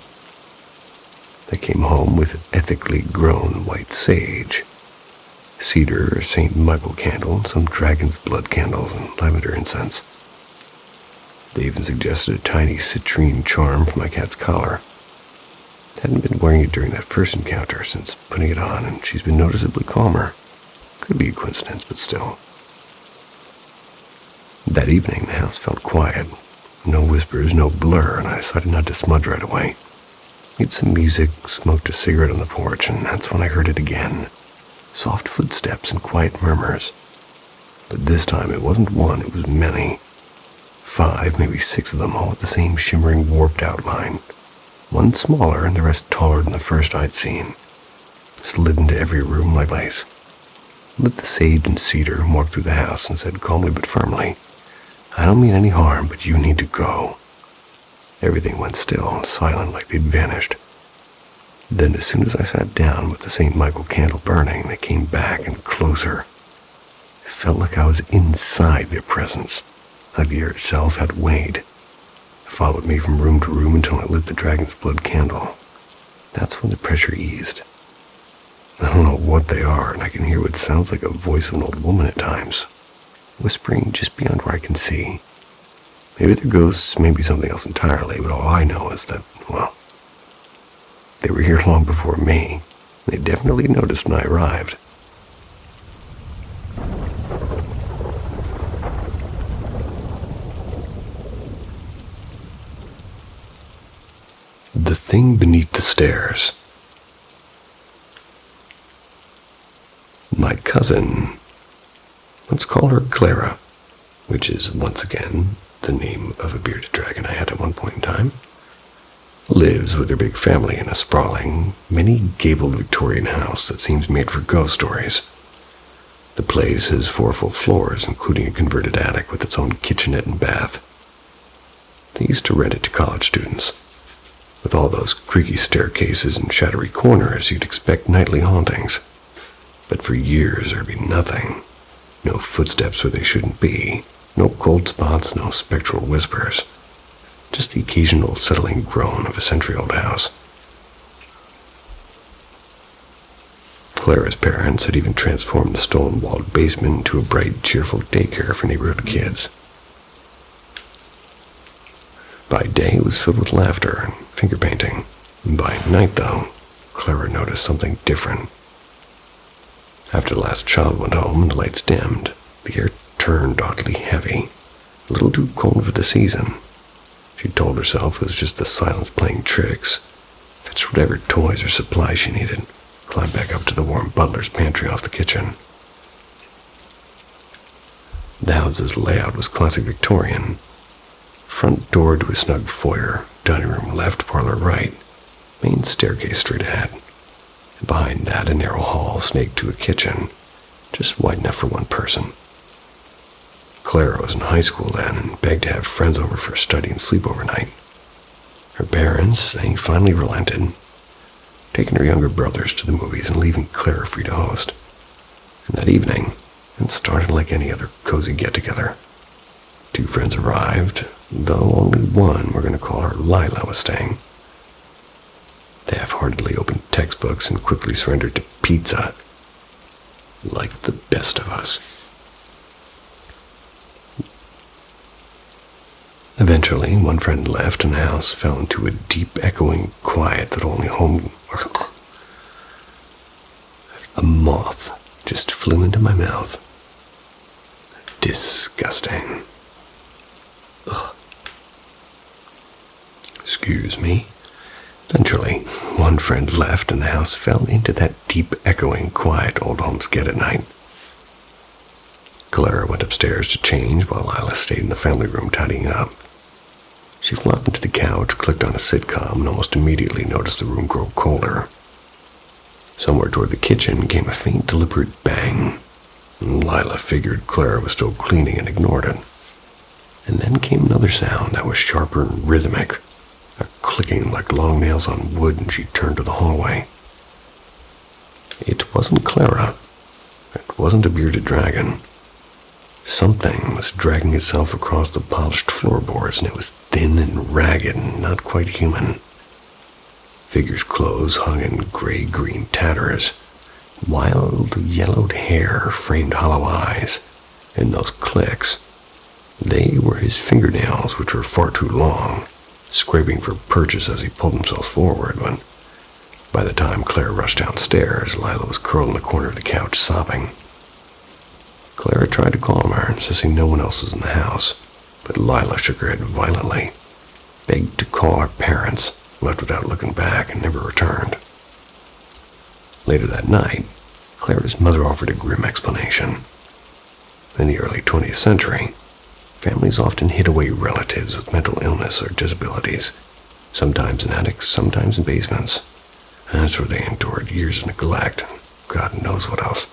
They came home with ethically grown white sage, cedar, St. Michael candle, and some dragon's blood candles and lavender incense. They even suggested a tiny citrine charm for my cat's collar. Hadn't been wearing it during that first encounter since putting it on, and she's been noticeably calmer. Could be a coincidence, but still. That evening, the house felt quiet. No whispers, no blur, and I decided not to smudge right away. Made some music, smoked a cigarette on the porch, and that's when I heard it again. Soft footsteps and quiet murmurs. But this time it wasn't one, it was many. 5, maybe 6 of them, all with the same shimmering, warped outline. One smaller and the rest taller than the first I'd seen. Slid into every room like ice. Lit the sage and cedar and walked through the house and said calmly but firmly, I don't mean any harm, but you need to go. Everything went still and silent like they'd vanished. Then as soon as I sat down with the St. Michael candle burning, they came back and closer. It felt like I was inside their presence, like the air itself had weight. Followed me from room to room until I lit the dragon's blood candle. That's when the pressure eased. I don't know what they are, and I can hear what sounds like a voice of an old woman at times, whispering just beyond where I can see. Maybe they're ghosts, maybe something else entirely, but all I know is that, well, they were here long before me. They definitely noticed when I arrived. The thing beneath the stairs. My cousin, let's call her Clara, which is once again the name of a bearded dragon I had at one point in time, lives with her big family in a sprawling, many-gabled Victorian house that seems made for ghost stories. The place has 4 full floors, including a converted attic with its own kitchenette and bath. They used to rent it to college students. With all those creaky staircases and shadowy corners, you'd expect nightly hauntings. But for years, there'd be nothing. No footsteps where they shouldn't be. No cold spots, no spectral whispers. Just the occasional settling groan of a century-old house. Clara's parents had even transformed the stone-walled basement into a bright, cheerful daycare for neighborhood kids. By day, it was filled with laughter and finger painting. By night, though, Clara noticed something different. After the last child went home and the lights dimmed, the air turned oddly heavy, a little too cold for the season. She told herself it was just the silence playing tricks, fetched whatever toys or supplies she needed, climbed back up to the warm butler's pantry off the kitchen. The house's layout was classic Victorian. Front door to a snug foyer, dining room left, parlor right, main staircase straight ahead. And behind that, a narrow hall snaked to a kitchen, just wide enough for one person. Clara was in high school then and begged to have friends over for study and sleep overnight. Her parents, they finally relented, taking her younger brothers to the movies and leaving Clara free to host. And that evening, it started like any other cozy get-together. 2 friends arrived, though only one, we're going to call her Lila, was staying. They half-heartedly opened textbooks and quickly surrendered to pizza, like the best of us. Eventually, one friend left and the house fell into a deep echoing quiet that only home... A moth just flew into my mouth. Disgusting. Ugh. Excuse me. Eventually, one friend left and the house fell into that deep echoing quiet old homes get at night. Clara went upstairs to change while Lila stayed in the family room tidying up. She flopped into the couch, clicked on a sitcom, and almost immediately noticed the room grow colder. Somewhere toward the kitchen came a faint, deliberate bang. Lila figured Clara was still cleaning and ignored it. And then came another sound that was sharper and rhythmic, a clicking like long nails on wood, and she turned to the hallway. It wasn't Clara. It wasn't a bearded dragon. Something was dragging itself across the polished floorboards, and it was thin and ragged and not quite human. Figure's clothes hung in gray-green tatters. Wild, yellowed hair framed hollow eyes, and those clicks, they were his fingernails, which were far too long, scraping for purchase as he pulled himself forward. But by the time Clara rushed downstairs, Lila was curled in the corner of the couch, sobbing. Clara tried to calm her, insisting no one else was in the house, but Lila shook her head violently, begged to call her parents, left without looking back, and never returned. Later that night, Clara's mother offered a grim explanation. In the early 20th century, families often hid away relatives with mental illness or disabilities, sometimes in attics, sometimes in basements. That's where they endured years of neglect, and God knows what else.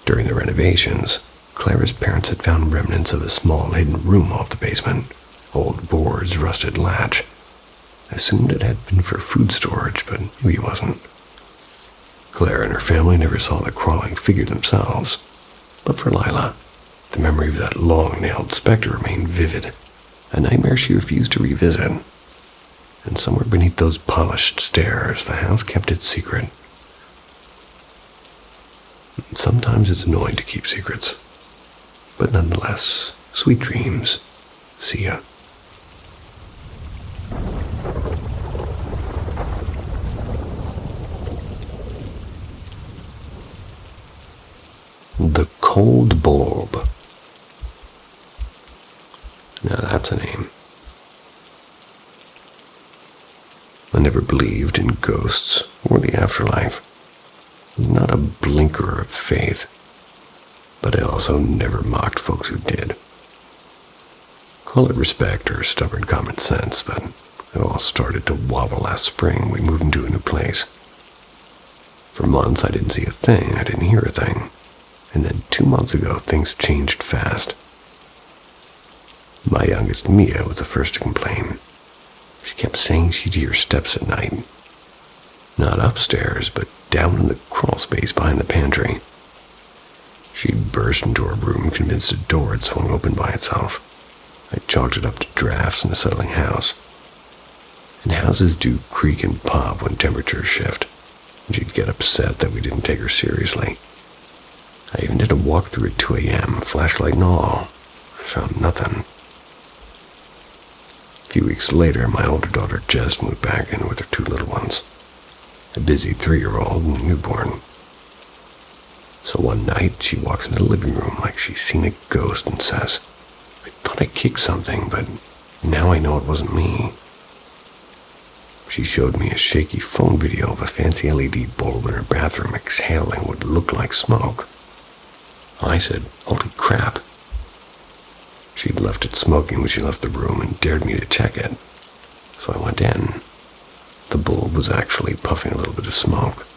During the renovations, Clara's parents had found remnants of a small hidden room off the basement, old boards, rusted latch. Assumed it had been for food storage, but maybe it wasn't. Clara and her family never saw the crawling figure themselves, but for Lila, the memory of that long-nailed specter remained vivid, a nightmare she refused to revisit. And somewhere beneath those polished stairs, the house kept its secret. Sometimes it's annoying to keep secrets, but nonetheless, sweet dreams. See ya. The Cold Bulb. Now that's a name. I never believed in ghosts or the afterlife. Not a blinker of faith, but I also never mocked folks who did. Call it respect or stubborn common sense, but it all started to wobble last spring. We moved into a new place. For months I didn't see a thing, I didn't hear a thing. And then 2 months ago, things changed fast. My youngest, Mia, was the first to complain. She kept saying she'd hear steps at night. Not upstairs, but down in the crawl space behind the pantry. She'd burst into her room, convinced a door had swung open by itself. I chalked it up to drafts in a settling house. And houses do creak and pop when temperatures shift, and she'd get upset that we didn't take her seriously. I even did a walk through at 2 a.m., flashlight and all. I found nothing. A few weeks later, my older daughter Jess moved back in with her 2 little ones, a busy 3-year-old and a newborn. So one night, she walks into the living room like she's seen a ghost and says, "I thought I kicked something, but now I know it wasn't me." She showed me a shaky phone video of a fancy LED bulb in her bathroom exhaling what looked like smoke. I said, "Holy crap." She'd left it smoking when she left the room and dared me to check it. So I went in. The bulb was actually puffing a little bit of smoke.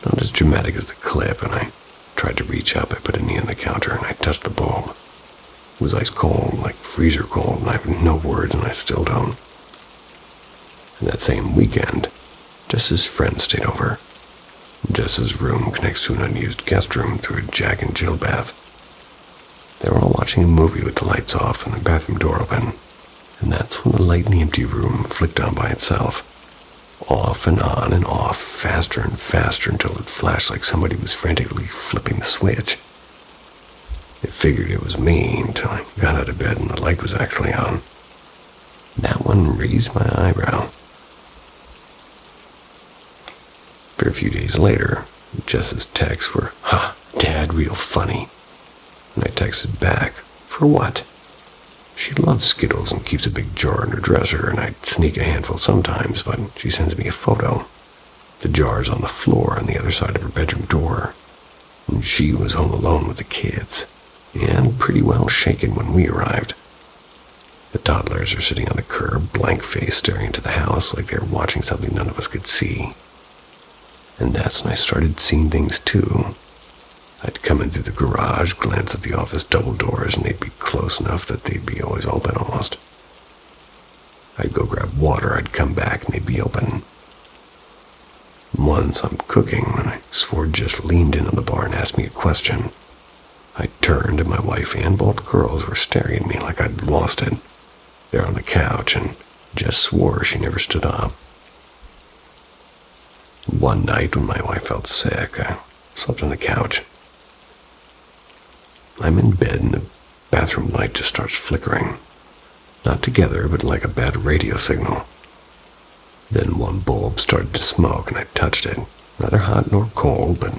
Not as dramatic as the clip, and I tried to reach up. I put a knee on the counter and I touched the bulb. It was ice cold, like freezer cold, and I have no words and I still don't. And that same weekend, Jess's friend stayed over. Jess's room connects to an unused guest room through a Jack and Jill bath. They were all watching a movie with the lights off and the bathroom door open, and that's when the light in the empty room flicked on by itself. Off and on and off, faster and faster until it flashed like somebody was frantically flipping the switch. I figured it was me until I got out of bed and the light was actually on. That one raised my eyebrow. For a few days later, Jess's texts were, "Ha, Dad, real funny." And I texted back, "For what?" She loves Skittles and keeps a big jar in her dresser, and I'd sneak a handful sometimes, but she sends me a photo. The jar's on the floor on the other side of her bedroom door. And she was home alone with the kids, and pretty well shaken when we arrived. The toddlers are sitting on the curb, blank-faced, staring into the house like they were watching something none of us could see. And that's when I started seeing things too. I'd come in through the garage, glance at the office double doors, and they'd be close enough that they'd be always open almost. I'd go grab water, I'd come back, and they'd be open. Once I'm cooking when I swore Jess leaned in on the bar and asked me a question. I turned and my wife and both girls were staring at me like I'd lost it. They're on the couch and Jess swore she never stood up. One night when my wife felt sick, I slept on the couch. I'm in bed and the bathroom light just starts flickering. Not together, but like a bad radio signal. Then one bulb started to smoke and I touched it. Neither hot nor cold, but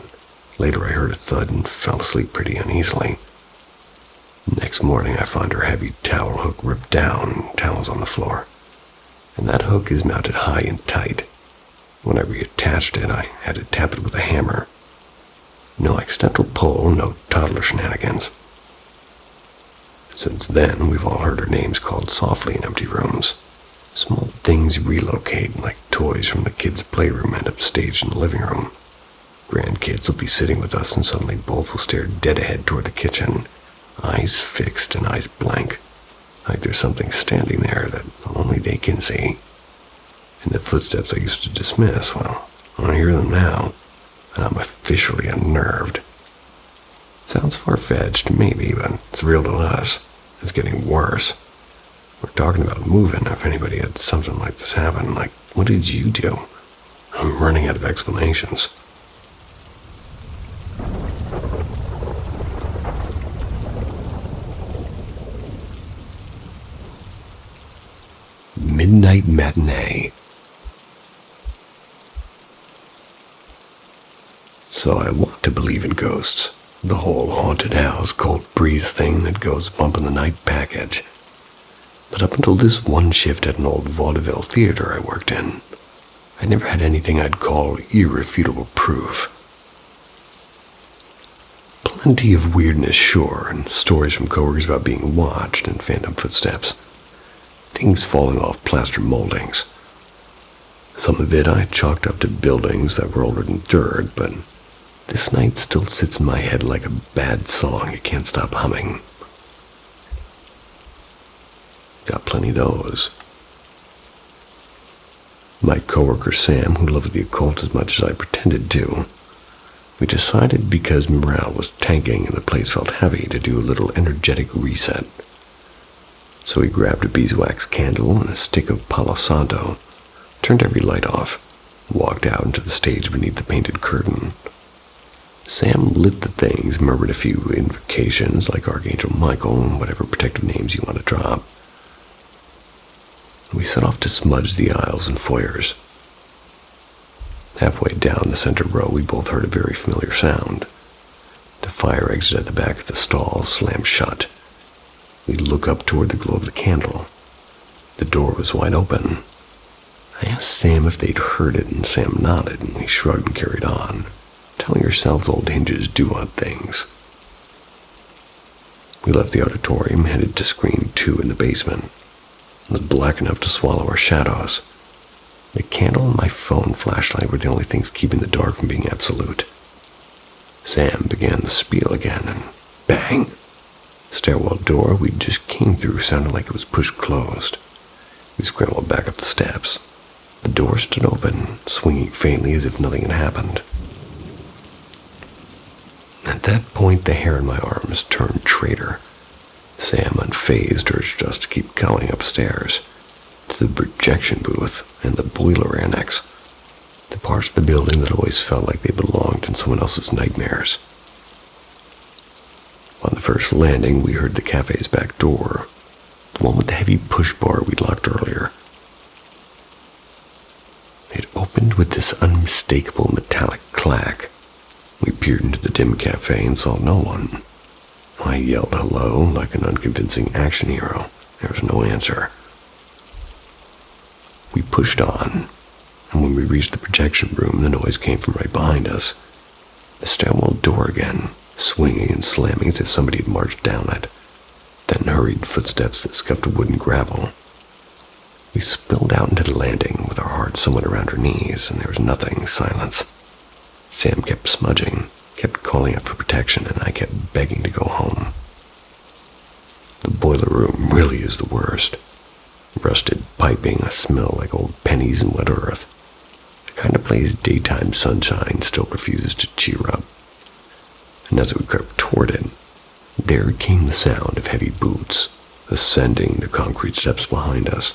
later I heard a thud and fell asleep pretty uneasily. Next morning I found her heavy towel hook ripped down, towels on the floor. And that hook is mounted high and tight. When I reattached it, I had to tap it with a hammer. No accidental pull, no toddler shenanigans. Since then, we've all heard our names called softly in empty rooms. Small things relocate, like toys from the kids' playroom end up staged in the living room. Grandkids will be sitting with us and suddenly both will stare dead ahead toward the kitchen, eyes fixed and eyes blank, like there's something standing there that only they can see. And the footsteps I used to dismiss, well, I hear them now, and I'm officially unnerved. Sounds far-fetched, maybe, but it's real to us. It's getting worse. We're talking about moving if anybody had something like this happen. Like, what did you do? I'm running out of explanations. Midnight Matinee. So I want to believe in ghosts. The whole haunted house, cold breeze thing that goes bump in the night package. But up until this one shift at an old vaudeville theater I worked in, I never had anything I'd call irrefutable proof. Plenty of weirdness, sure, and stories from coworkers about being watched and phantom footsteps. Things falling off plaster moldings. Some of it I chalked up to buildings that were older than dirt, but this night still sits in my head like a bad song you can't stop humming. Got plenty of those. My coworker Sam, who loved the occult as much as I pretended to, We decided, because morale was tanking and the place felt heavy, to do a little energetic reset. So we grabbed a beeswax candle and a stick of Palo Santo, turned every light off, walked out into the stage beneath the painted curtain. Sam lit the things, murmured a few invocations like Archangel Michael and whatever protective names you want to drop. We set off to smudge the aisles and foyers. Halfway down the center row, we both heard a very familiar sound. The fire exit at the back of the stall slammed shut. We look up toward the glow of the candle. The door was wide open. I asked Sam if they'd heard it, and Sam nodded, and we shrugged and carried on, telling ourselves old hinges do odd things. We left the auditorium, headed to screen 2 in the basement. It was black enough to swallow our shadows. The candle and my phone flashlight were the only things keeping the dark from being absolute. Sam began the spiel again, and bang! The stairwell door we just came through sounded like it was pushed closed. We scrambled back up the steps. The door stood open, swinging faintly as if nothing had happened. At that point, the hair on my arms turned traitor. Sam, unfazed, urged us to keep going upstairs, to the projection booth and the boiler annex, the parts of the building that always felt like they belonged in someone else's nightmares. On the first landing, we heard the cafe's back door, the one with the heavy push bar we'd locked earlier. It opened with this unmistakable metallic clack. We peered into the dim cafe and saw no one. I yelled hello like an unconvincing action hero. There was no answer. We pushed on, and when we reached the projection room, the noise came from right behind us. The stairwell door again, swinging and slamming as if somebody had marched down it, then hurried footsteps that scuffed wood and gravel. We spilled out into the landing with our hearts somewhat around our knees, and there was nothing, silence. Sam kept smudging, kept calling out for protection, and I kept begging to go home. The boiler room really is the worst. Rusted piping, a smell like old pennies and wet earth. The kind of place daytime sunshine still refuses to cheer up. And as we crept toward it, there came the sound of heavy boots, ascending the concrete steps behind us,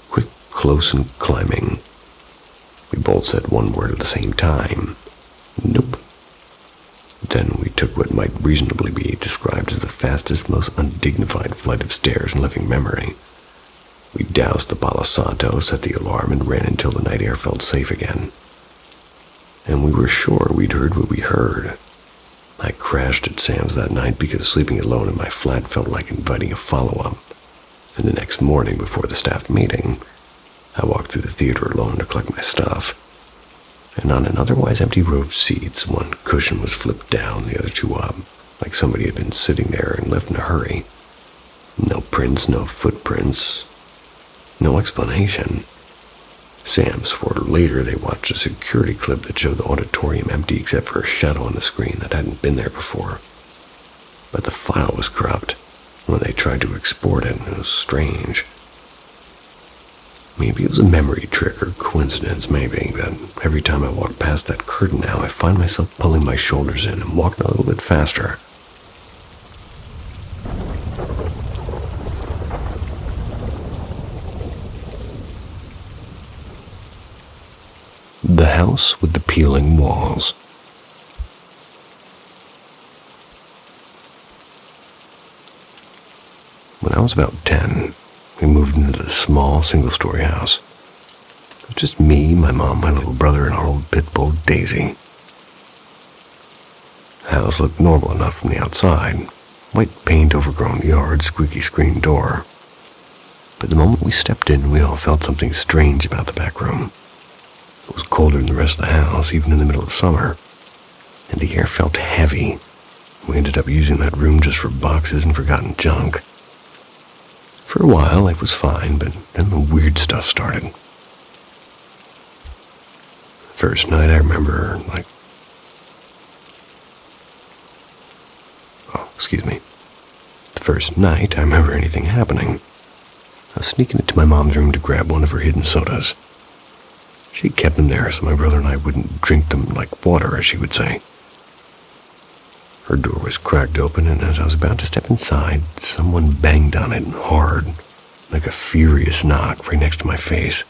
quick, close, and climbing. We both said one word at the same time. Nope. Then we took what might reasonably be described as the fastest, most undignified flight of stairs in living memory. We doused the Palo Santo, set the alarm, and ran until the night air felt safe again. And we were sure we'd heard what we heard. I crashed at Sam's that night because sleeping alone in my flat felt like inviting a follow-up. And the next morning, before the staff meeting, I walked through the theater alone to collect my stuff. And on an otherwise empty row of seats, one cushion was flipped down, the other 2 up, like somebody had been sitting there and left in a hurry. No prints, no footprints, no explanation. Sam swore later they watched a security clip that showed the auditorium empty except for a shadow on the screen that hadn't been there before. But the file was corrupt. When they tried to export it was strange. Maybe it was a memory trick or coincidence, maybe, but every time I walk past that curtain now, I find myself pulling my shoulders in and walking a little bit faster. The house with the peeling walls. When I was about 10, we moved into the small single-story house. It was just me, my mom, my little brother, and our old pit bull, Daisy. The house looked normal enough from the outside. White paint, overgrown yard, squeaky screen door. But the moment we stepped in, we all felt something strange about the back room. It was colder than the rest of the house, even in the middle of summer, and the air felt heavy. We ended up using that room just for boxes and forgotten junk. For a while, life was fine, but then the weird stuff started. First night, I remember, The first night, I remember anything happening. I was sneaking into my mom's room to grab one of her hidden sodas. She kept them there so my brother and I wouldn't drink them like water, as she would say. Her door was cracked open, and as I was about to step inside, someone banged on it hard, like a furious knock right next to my face.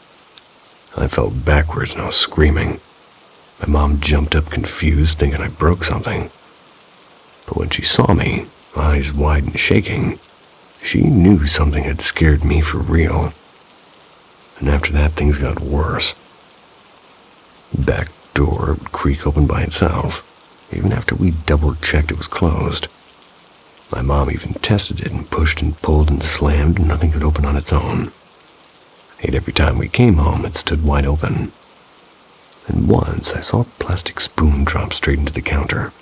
I fell backwards and I was screaming. My mom jumped up confused, thinking I broke something. But when she saw me, eyes wide and shaking, she knew something had scared me for real. And after that, things got worse. The back door would creak open by itself, even after we double-checked it was closed. My mom even tested it and pushed and pulled and slammed, and nothing could open on its own. Yet every time we came home, it stood wide open. And once I saw a plastic spoon drop straight into the counter,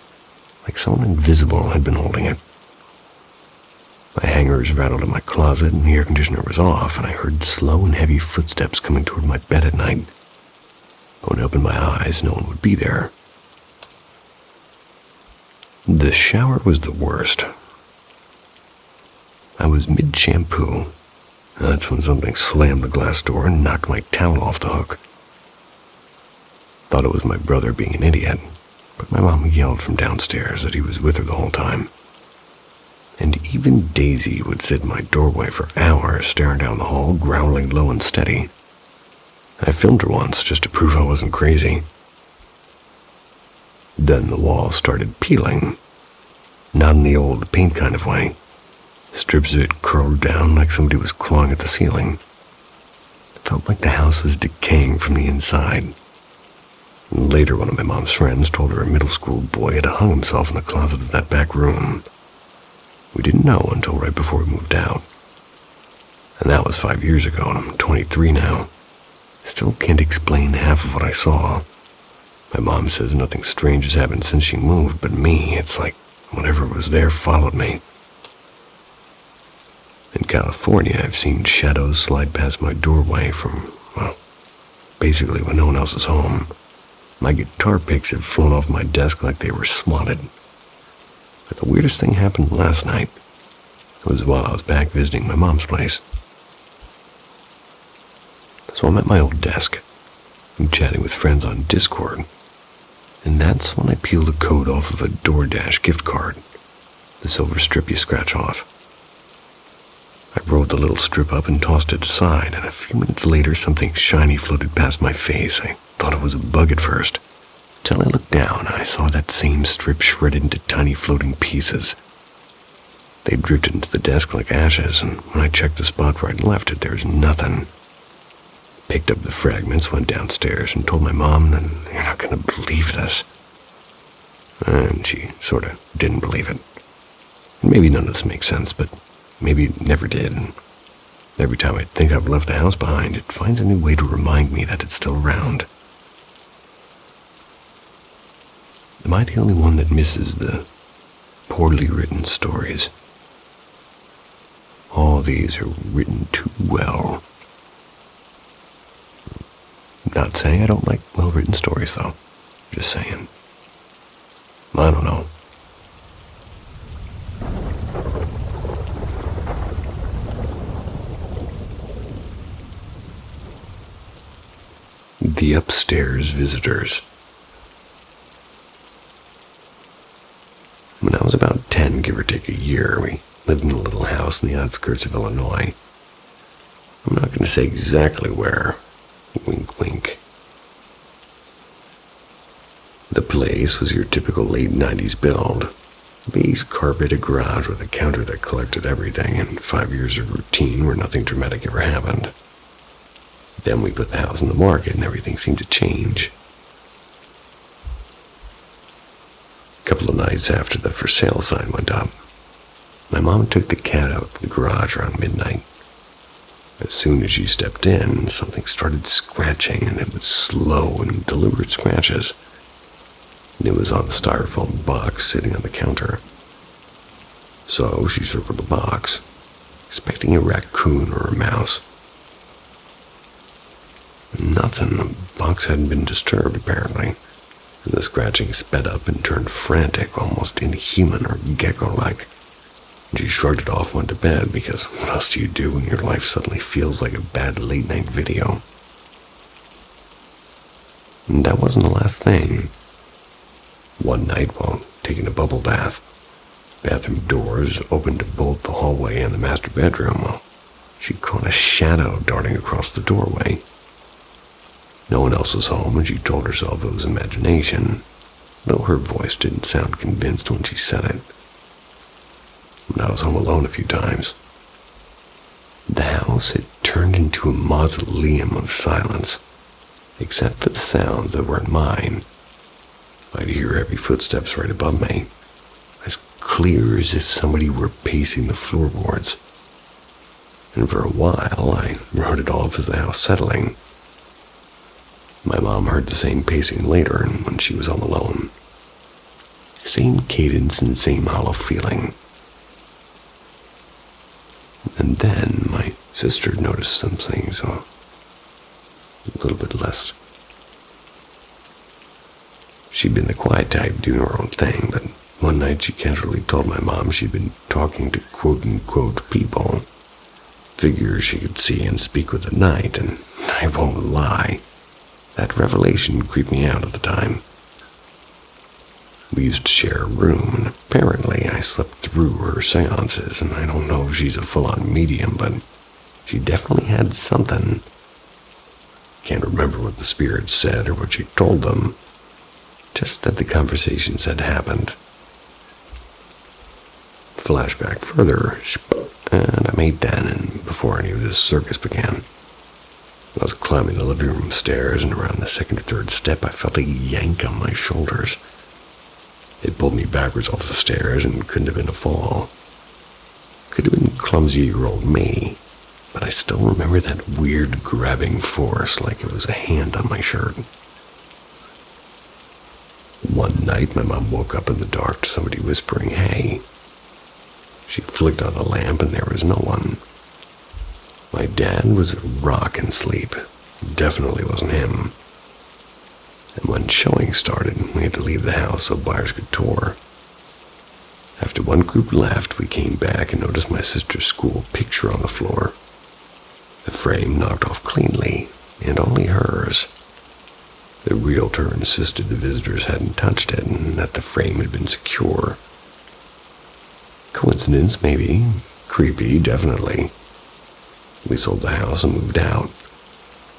like someone invisible had been holding it. My hangers rattled in my closet, and the air conditioner was off, and I heard slow and heavy footsteps coming toward my bed at night. When I opened my eyes, no one would be there. The shower was the worst. I was mid-shampoo. That's when something slammed the glass door and knocked my towel off the hook. Thought it was my brother being an idiot, but my mom yelled from downstairs that he was with her the whole time. And even Daisy would sit in my doorway for hours staring down the hall, growling low and steady. I filmed her once just to prove I wasn't crazy. Then the wall started peeling. Not in the old paint kind of way. Strips of it curled down like somebody was clawing at the ceiling. It felt like the house was decaying from the inside. And later, one of my mom's friends told her a middle school boy had hung himself in the closet of that back room. We didn't know until right before we moved out. And that was 5 years ago, and I'm 23 now. Still can't explain half of what I saw. My mom says nothing strange has happened since she moved, but me, it's like whatever was there followed me. In California, I've seen shadows slide past my doorway from, well, basically when no one else is home. My guitar picks have flown off my desk like they were swatted. But the weirdest thing happened last night. It was while I was back visiting my mom's place. So I'm at my old desk. I'm chatting with friends on Discord. And that's when I peeled the code off of a DoorDash gift card. The silver strip you scratch off. I rolled the little strip up and tossed it aside, and a few minutes later something shiny floated past my face. I thought it was a bug at first, till I looked down and I saw that same strip shredded into tiny floating pieces. They drifted into the desk like ashes, and when I checked the spot where I'd left it, there was nothing. Picked up the fragments, went downstairs, and told my mom that you're not going to believe this. And she sort of didn't believe it. And maybe none of this makes sense, but maybe it never did. And every time I think I've left the house behind, it finds a new way to remind me that it's still around. Am I the only one that misses the poorly written stories? All these are written too well. Not saying I don't like well-written stories, though. Just saying. I don't know. The Upstairs Visitors. When I was about 10, give or take a year, we lived in a little house in the outskirts of Illinois. I'm not going to say exactly where. Wink, wink. The place was your typical late 90s build. Beige carpet, a garage with a counter that collected everything, and 5 years of routine where nothing dramatic ever happened. Then we put the house on the market and everything seemed to change. A couple of nights after the for sale sign went up, my mom took the cat out of the garage around midnight. As soon as she stepped in, something started scratching, and it was slow and deliberate scratches. And it was on the styrofoam box sitting on the counter. So she circled the box, expecting a raccoon or a mouse. Nothing. The box hadn't been disturbed, apparently. And the scratching sped up and turned frantic, almost inhuman or gecko-like. She shrugged it off, went to bed, because what else do you do when your life suddenly feels like a bad late-night video? And that wasn't the last thing. One night, while taking a bubble bath. Bathroom doors opened to both the hallway and the master bedroom. Well, she caught a shadow darting across the doorway. No one else was home, and she told herself it was imagination, though her voice didn't sound convinced when she said it. And I was home alone a few times. The house had turned into a mausoleum of silence, except for the sounds that weren't mine. I'd hear heavy footsteps right above me, as clear as if somebody were pacing the floorboards. And for a while, I wrote it off as the house settling. My mom heard the same pacing later, and when she was home alone. Same cadence and same hollow feeling. And then my sister noticed some things, a little bit less. She'd been the quiet type, doing her own thing, but one night she casually told my mom she'd been talking to quote-unquote people, figures she could see and speak with at night, and I won't lie, that revelation creeped me out at the time. We used to share a room, and apparently I slept through her seances, and I don't know if she's a full-on medium, but she definitely had something. Can't remember what the spirits said or what she told them, just that the conversations had happened. Flashback further, and I'm 8 then, and before any of this circus began. I was climbing the living room stairs, and around the second or third step I felt a yank on my shoulders. It pulled me backwards off the stairs, and couldn't have been a fall. Could have been clumsy year-old me, but I still remember that weird grabbing force like it was a hand on my shirt. One night, my mom woke up in the dark to somebody whispering, "Hey." She flicked on the lamp, and there was no one. My dad was a rock in sleep. Definitely wasn't him. And when showing started, we had to leave the house so buyers could tour. After one group left, we came back and noticed my sister's school picture on the floor. The frame knocked off cleanly, and only hers. The realtor insisted the visitors hadn't touched it and that the frame had been secure. Coincidence, maybe. Creepy, definitely. We sold the house and moved out.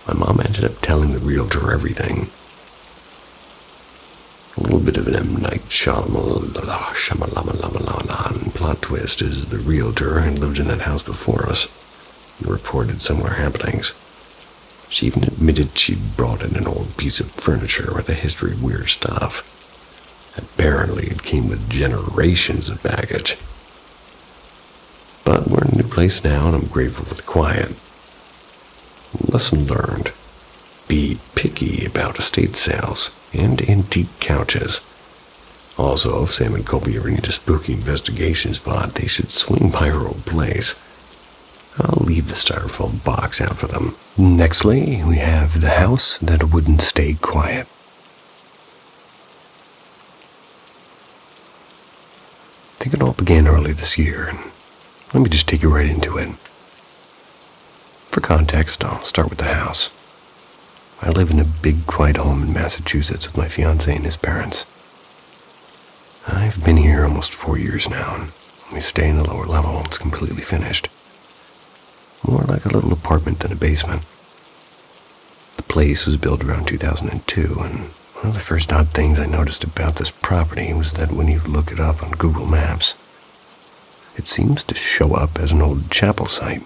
My mom ended up telling the realtor everything. A little bit of an M. Night Shyamalan plot twist is the realtor had lived in that house before us and reported similar happenings. She even admitted she'd brought in an old piece of furniture with a history of weird stuff. Apparently it came with generations of baggage. But we're in a new place now, and I'm grateful for the quiet. Lesson learned. Be picky about estate sales and antique couches. Also, if Sam and Colby ever need a spooky investigation spot, they should swing by her old place. I'll leave the styrofoam box out for them. Nextly, we have the house that wouldn't stay quiet. I think it all began early this year, and let me just take you right into it. For context, I'll start with the house. I live in a big, quiet home in Massachusetts with my fiancé and his parents. I've been here almost 4 years now, and we stay in the lower level. It's completely finished. More like a little apartment than a basement. The place was built around 2002, and one of the first odd things I noticed about this property was that when you look it up on Google Maps, it seems to show up as an old chapel site.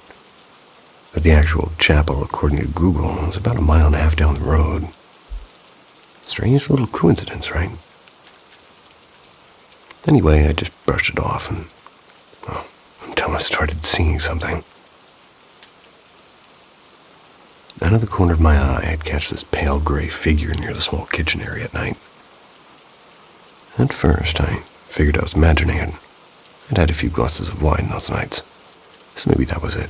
But the actual chapel, according to Google, is about 1.5 miles down the road. Strange little coincidence, right? Anyway, I just brushed it off, and, well, until I started seeing something. Out of the corner of my eye, I'd catch this pale gray figure near the small kitchen area at night. At first, I figured I was imagining it. I'd had a few glasses of wine those nights, so maybe that was it.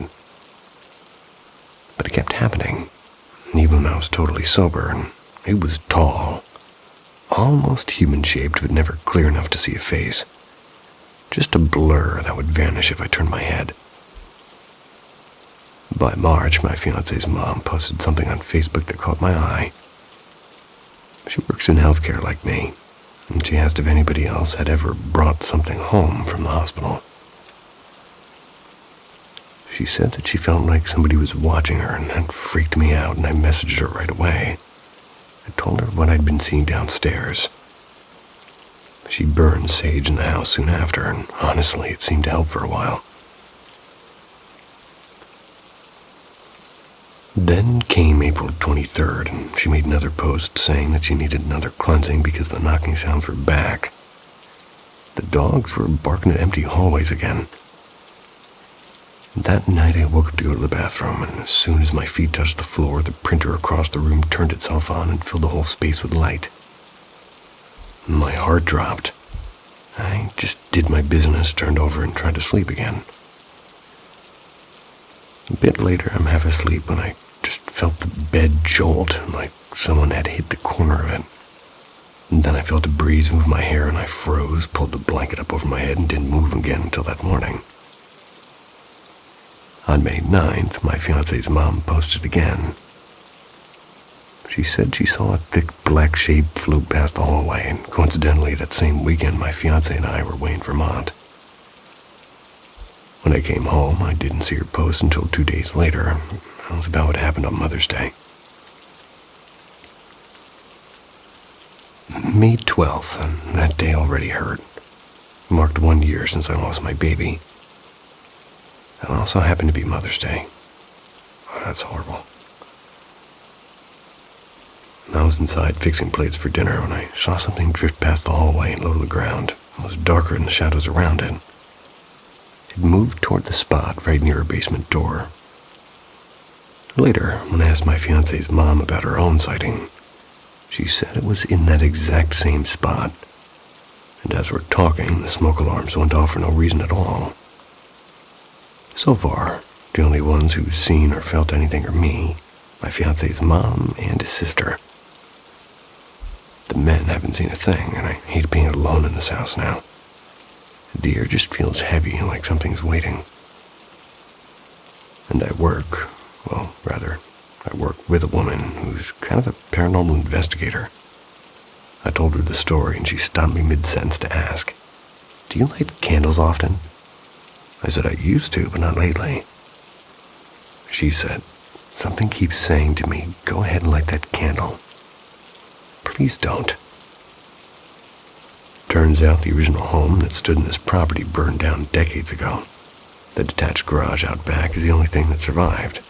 But it kept happening, even when I was totally sober, and it was tall. Almost human-shaped, but never clear enough to see a face. Just a blur that would vanish if I turned my head. By March, my fiancé's mom posted something on Facebook that caught my eye. She works in healthcare like me, and she asked if anybody else had ever brought something home from the hospital. She said that she felt like somebody was watching her, and that freaked me out, and I messaged her right away. I told her what I'd been seeing downstairs. She burned sage in the house soon after, and honestly, it seemed to help for a while. Then came April 23rd, and she made another post saying that she needed another cleansing because the knocking sounds were back. The dogs were barking at empty hallways again. That night I woke up to go to the bathroom, and as soon as my feet touched the floor, the printer across the room turned itself on and filled the whole space with light. My heart dropped. I just did my business, turned over, and tried to sleep again. A bit later, I'm half asleep when I just felt the bed jolt, like someone had hit the corner of it. And then I felt a breeze move my hair, and I froze, pulled the blanket up over my head, and didn't move again until that morning. On May 9th, my fiancé's mom posted again. She said she saw a thick black shape float past the hallway, and coincidentally that same weekend my fiancé and I were away in Vermont. When I came home, I didn't see her post until 2 days later. That was about what happened on Mother's Day. May 12th, and that day already hurt. Marked 1 year since I lost my baby. That also happened to be Mother's Day. Oh, that's horrible. I was inside fixing plates for dinner when I saw something drift past the hallway and low to the ground. It was darker than the shadows around it. It moved toward the spot right near her basement door. Later, when I asked my fiancé's mom about her own sighting, she said it was in that exact same spot. And as we're talking, the smoke alarms went off for no reason at all. So far, the only ones who've seen or felt anything are me, my fiancé's mom, and his sister. The men haven't seen a thing, and I hate being alone in this house now. The air just feels heavy, like something's waiting. And I work with a woman who's kind of a paranormal investigator. I told her the story, and she stopped me mid-sentence to ask, "Do you light candles often?" I said I used to, but not lately. She said, "Something keeps saying to me, go ahead and light that candle. Please don't." Turns out the original home that stood in this property burned down decades ago. The detached garage out back is the only thing that survived.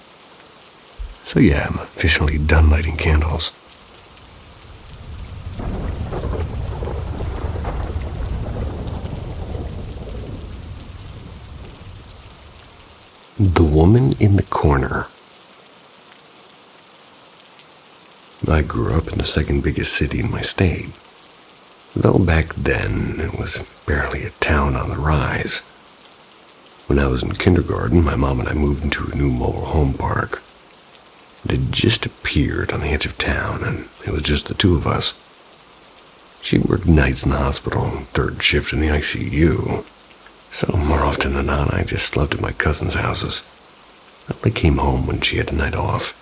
So yeah, I'm officially done lighting candles. The woman in the corner. I grew up in the second biggest city in my state. Though back then, it was barely a town on the rise. When I was in kindergarten, my mom and I moved into a new mobile home park. It had just appeared on the edge of town, and it was just the two of us. She worked nights in the hospital and third shift in the ICU. So more often than not, I just slept at my cousin's houses. I only came home when she had a night off.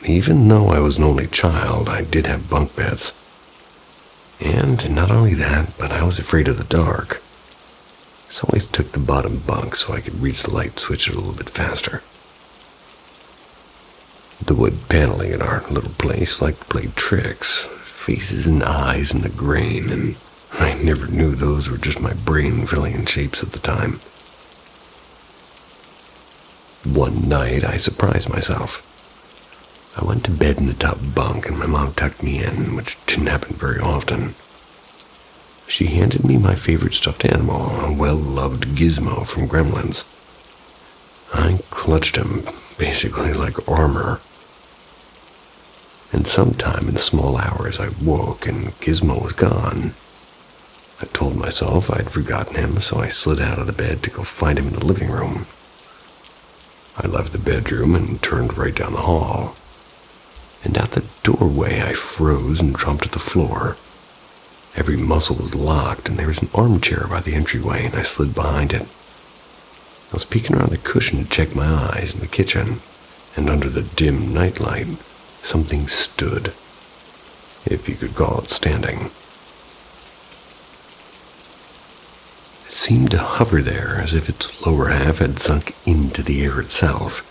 Even though I was an only child, I did have bunk beds. And not only that, but I was afraid of the dark. So I always took the bottom bunk so I could reach the light switch a little bit faster. The wood paneling in our little place liked to play tricks, faces and eyes in the grain, and I never knew those were just my brain filling in shapes at the time. One night, I surprised myself. I went to bed in the top bunk, and my mom tucked me in, which didn't happen very often. She handed me my favorite stuffed animal, a well-loved Gizmo from Gremlins. I clutched him, basically like armor. And sometime in the small hours, I woke, and Gizmo was gone. I told myself I'd forgotten him, so I slid out of the bed to go find him in the living room. I left the bedroom and turned right down the hall. And at the doorway, I froze and dropped to the floor. Every muscle was locked, and there was an armchair by the entryway, and I slid behind it. I was peeking around the cushion to check my eyes in the kitchen, and under the dim nightlight, something stood, if you could call it standing. It seemed to hover there as if its lower half had sunk into the air itself.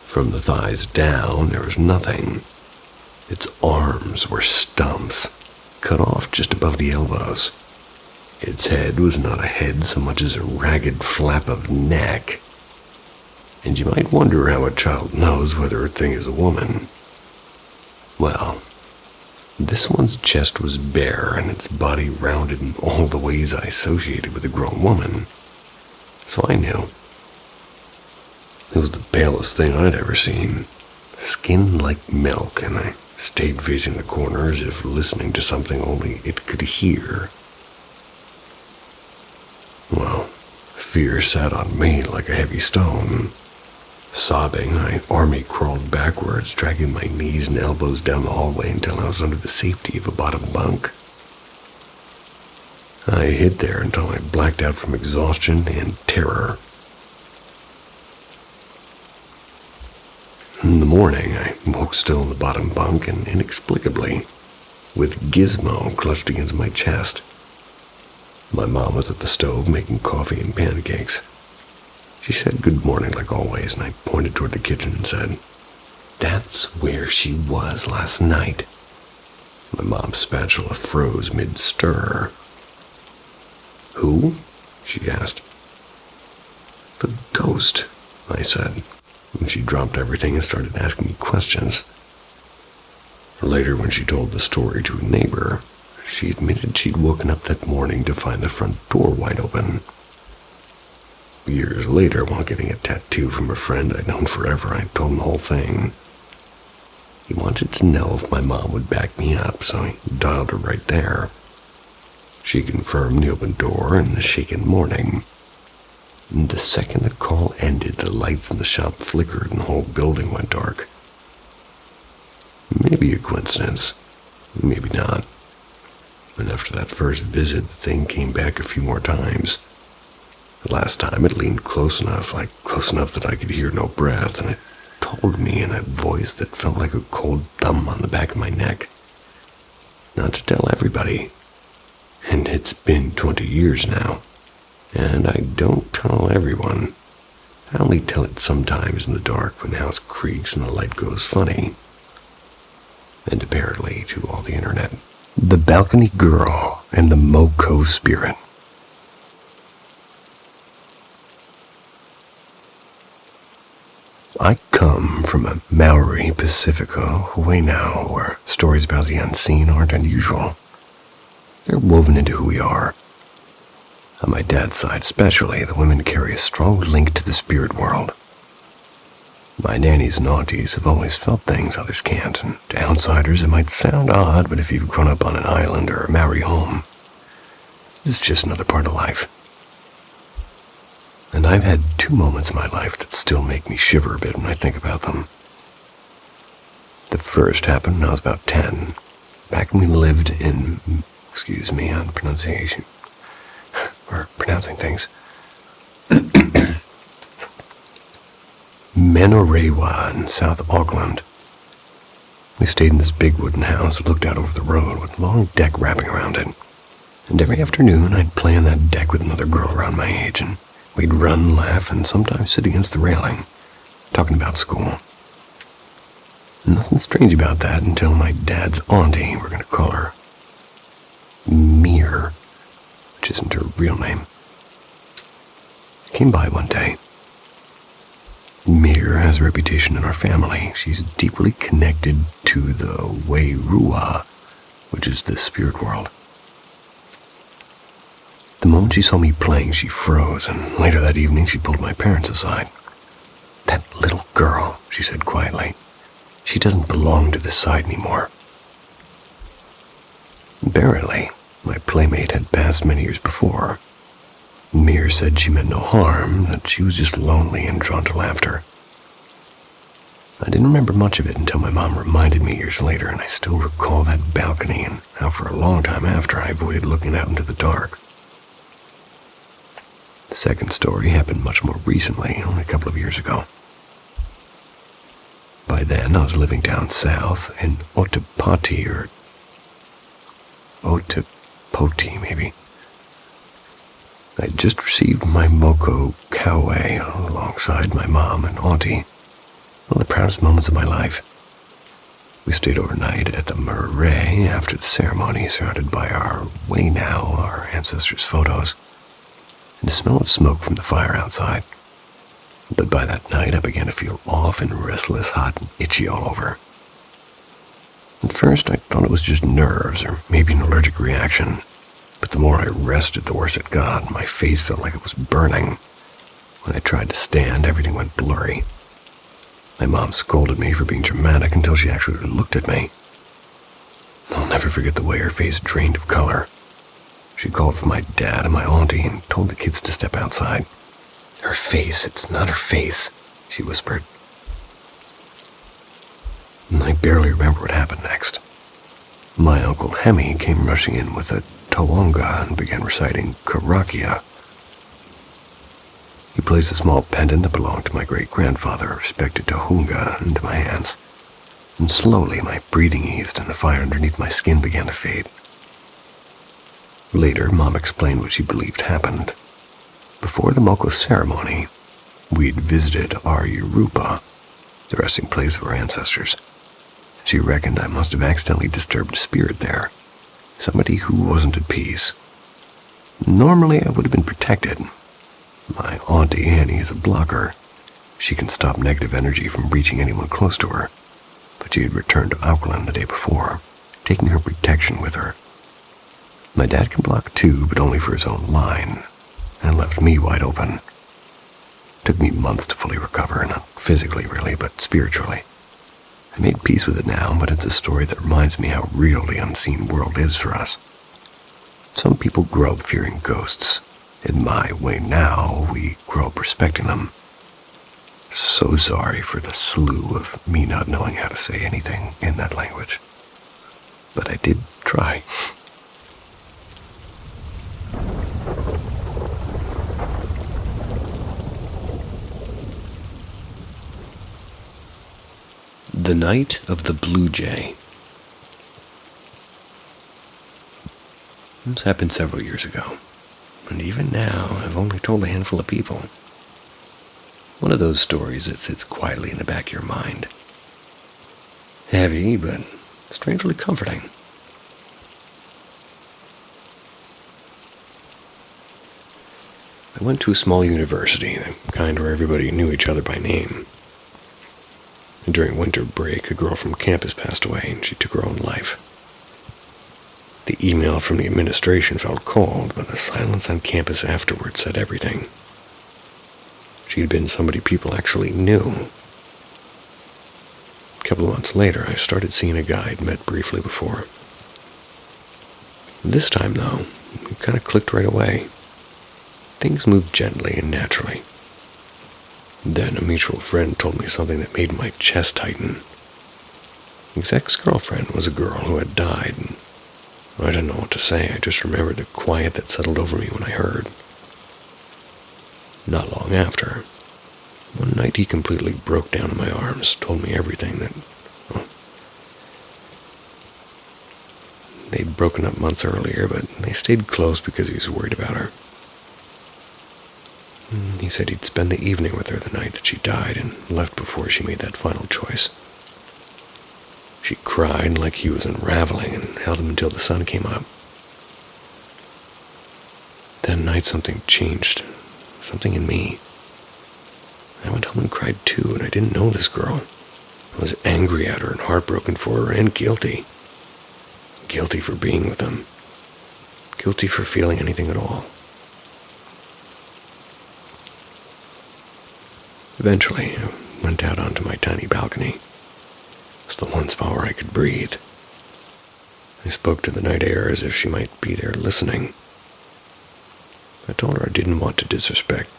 From the thighs down, there was nothing. Its arms were stumps, cut off just above the elbows. Its head was not a head so much as a ragged flap of neck. And you might wonder how a child knows whether a thing is a woman. Well, this one's chest was bare and its body rounded in all the ways I associated with a grown woman. So I knew. It was the palest thing I'd ever seen. Skin like milk, and I stayed facing the corner as if listening to something only it could hear. Well, fear sat on me like a heavy stone. Sobbing, I army crawled backwards, dragging my knees and elbows down the hallway until I was under the safety of a bottom bunk. I hid there until I blacked out from exhaustion and terror. In the morning, I woke still in the bottom bunk and inexplicably, with Gizmo clutched against my chest. My mom was at the stove making coffee and pancakes. She said good morning like always, and I pointed toward the kitchen and said, "That's where she was last night." My mom's spatula froze mid-stir. "Who?" she asked. "The ghost," I said. And she dropped everything and started asking me questions. Later, when she told the story to a neighbor, she admitted she'd woken up that morning to find the front door wide open. Years later, while getting a tattoo from a friend I'd known forever, I told him the whole thing. He wanted to know if my mom would back me up, so I dialed her right there. She confirmed the open door and the shaken morning. And the second the call ended, the lights in the shop flickered and the whole building went dark. Maybe a coincidence, maybe not. And after that first visit, the thing came back a few more times. The last time it leaned close enough that I could hear no breath, and it told me in a voice that felt like a cold thumb on the back of my neck not to tell everybody. And it's been 20 years now. And I don't tell everyone. I only tell it sometimes in the dark when the house creaks and the light goes funny. And apparently to all the internet. The Balcony Girl and the Moko Spirit. I come from a Maori Pacifico away now, where stories about the unseen aren't unusual. They're woven into who we are. On my dad's side especially, the women carry a strong link to the spirit world. My nannies and aunties have always felt things others can't, and to outsiders it might sound odd, but if you've grown up on an island or a Maori home, it's just another part of life. And I've had 2 moments in my life that still make me shiver a bit when I think about them. The first happened when I was about 10, back when we lived in, excuse me on pronunciation, or pronouncing things, Menorewa in South Auckland. We stayed in this big wooden house that looked out over the road with a long deck wrapping around it. And every afternoon I'd play on that deck with another girl around my age, and we'd run, laugh, and sometimes sit against the railing, talking about school. Nothing strange about that until my dad's auntie, we're going to call her Mir, which isn't her real name, came by one day. Mir has a reputation in our family. She's deeply connected to the Wairua, which is the spirit world. The moment she saw me playing, she froze, and later that evening she pulled my parents aside. "That little girl," she said quietly. "She doesn't belong to this side anymore." Apparently, my playmate had passed many years before. Mir said she meant no harm, that she was just lonely and drawn to laughter. I didn't remember much of it until my mom reminded me years later, and I still recall that balcony and how for a long time after I avoided looking out into the dark. The second story happened much more recently, only a couple of years ago. By then, I was living down south in Otipoti, maybe. I'd just received my Moko Kawe alongside my mom and auntie. One of the proudest moments of my life. We stayed overnight at the marae after the ceremony, surrounded by our ancestors' photos, and the smell of smoke from the fire outside. But by that night, I began to feel off and restless, hot and itchy all over. At first, I thought it was just nerves or maybe an allergic reaction, but the more I rested, the worse it got. My face felt like it was burning. When I tried to stand, everything went blurry. My mom scolded me for being dramatic until she actually looked at me. I'll never forget the way her face drained of color. She called for my dad and my auntie and told the kids to step outside. "Her face, it's not her face," she whispered. And I barely remember what happened next. My Uncle Hemi came rushing in with a tawanga and began reciting Karakia. He placed a small pendant that belonged to my great-grandfather, a respected Tohunga, into my hands, and slowly my breathing eased and the fire underneath my skin began to fade. Later, Mom explained what she believed happened. Before the Moko ceremony, we'd visited our Yoruba, the resting place of our ancestors. She reckoned I must have accidentally disturbed a spirit there, somebody who wasn't at peace. Normally, I would have been protected. My auntie Annie is a blocker. She can stop negative energy from reaching anyone close to her, but she had returned to Auckland the day before, taking her protection with her. My dad can block too, but only for his own line, and left me wide open. It took me months to fully recover, not physically really, but spiritually. I made peace with it now, but it's a story that reminds me how real the unseen world is for us. Some people grow up fearing ghosts. In my way now, we grow up respecting them. So sorry for the slew of me not knowing how to say anything in that language. But I did try. The Night of the Blue Jay. This happened several years ago, and even now I've only told a handful of people. One of those stories that sits quietly in the back of your mind. Heavy, but strangely comforting. I went to a small university, the kind where everybody knew each other by name. And during winter break, a girl from campus passed away, and she took her own life. The email from the administration felt cold, but the silence on campus afterwards said everything. She'd been somebody people actually knew. A couple of months later, I started seeing a guy I'd met briefly before. This time, though, it kind of clicked right away. Things moved gently and naturally. Then a mutual friend told me something that made my chest tighten. His ex-girlfriend was a girl who had died, and I didn't know what to say. I just remembered the quiet that settled over me when I heard. Not long after, one night he completely broke down in my arms, told me everything that... They'd broken up months earlier, but they stayed close because he was worried about her. He said he'd spend the evening with her the night that she died and left before she made that final choice. She cried like he was unraveling and held him until the sun came up. That night something changed, something in me. I went home and cried too, and I didn't know this girl. I was angry at her and heartbroken for her and guilty. Guilty for being with him. Guilty for feeling anything at all. Eventually, I went out onto my tiny balcony. It's the one spot where I could breathe. I spoke to the night air as if she might be there listening. I told her I didn't want to disrespect,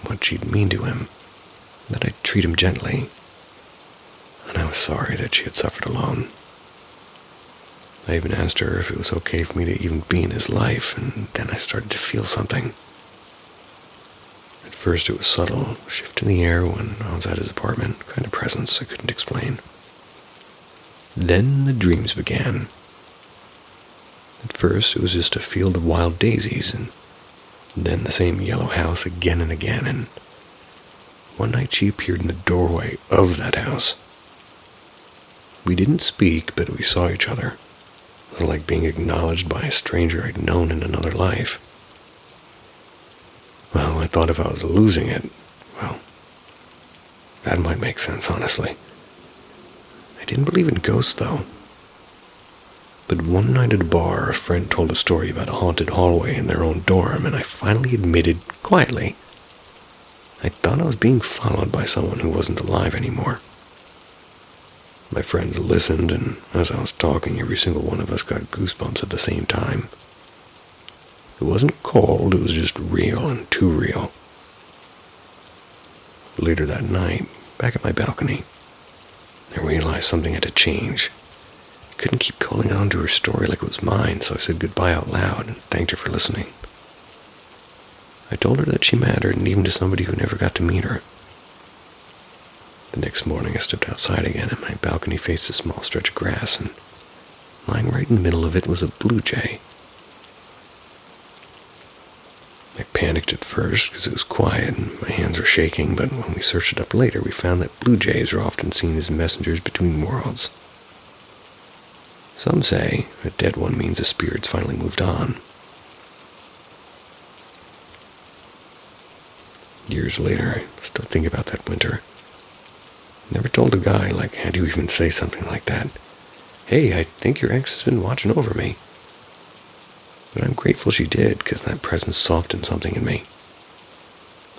what she'd mean to him, that I'd treat him gently, and I was sorry that she had suffered alone. I even asked her if it was okay for me to even be in his life, and then I started to feel something. At first it was subtle, a shift in the air when I was at his apartment, a kind of presence I couldn't explain. Then the dreams began. At first it was just a field of wild daisies, and then the same yellow house again and again, and one night she appeared in the doorway of that house. We didn't speak, but we saw each other. It was like being acknowledged by a stranger I'd known in another life. Well, I thought if I was losing it, well, that might make sense, honestly. I didn't believe in ghosts, though. But one night at a bar, a friend told a story about a haunted hallway in their own dorm, and I finally admitted, quietly, I thought I was being followed by someone who wasn't alive anymore. My friends listened, and as I was talking, every single one of us got goosebumps at the same time. It wasn't cold, it was just real and too real. Later that night, back at my balcony, I realized something had to change. I couldn't keep holding on to her story like it was mine, so I said goodbye out loud and thanked her for listening. I told her that she mattered, and even to somebody who never got to meet her. The next morning I stepped outside again, and my balcony faced a small stretch of grass, and lying right in the middle of it was a blue jay. I panicked at first because it was quiet and my hands were shaking, but when we searched it up later, we found that blue jays are often seen as messengers between worlds. Some say a dead one means the spirit's finally moved on. Years later, I still think about that winter. Never told a guy, like, how do you even say something like that? Hey, I think your ex has been watching over me. But I'm grateful she did, because that presence softened something in me.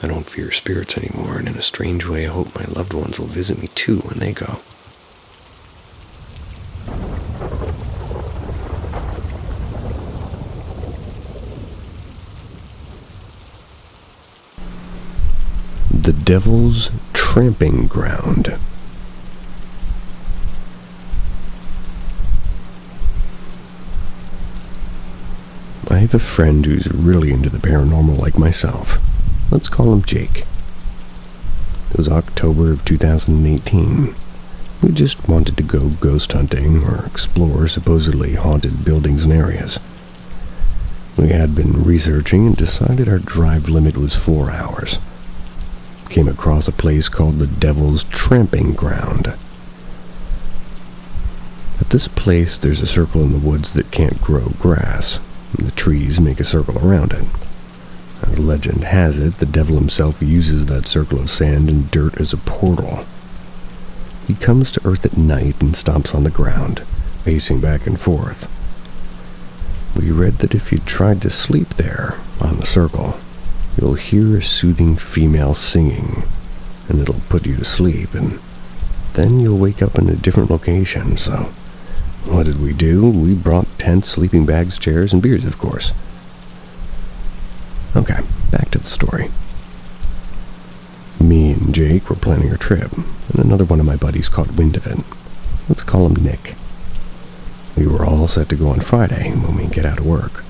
I don't fear spirits anymore, and in a strange way I hope my loved ones will visit me too when they go. The Devil's Tramping Ground. I have a friend who's really into the paranormal like myself. Let's call him Jake. It was October of 2018. We just wanted to go ghost hunting or explore supposedly haunted buildings and areas. We had been researching and decided our drive limit was 4 hours. Came across a place called the Devil's Tramping Ground. At this place, there's a circle in the woods that can't grow grass, and the trees make a circle around it. As legend has it, the devil himself uses that circle of sand and dirt as a portal. He comes to Earth at night and stomps on the ground, pacing back and forth. We read that if you tried to sleep there, on the circle, you'll hear a soothing female singing, and it'll put you to sleep, and then you'll wake up in a different location. So what did we do? We brought tents, sleeping bags, chairs, and beers, of course. Okay, back to the story. Me and Jake were planning our trip, and another one of my buddies caught wind of it. Let's call him Nick. We were all set to go on Friday when we get out of work.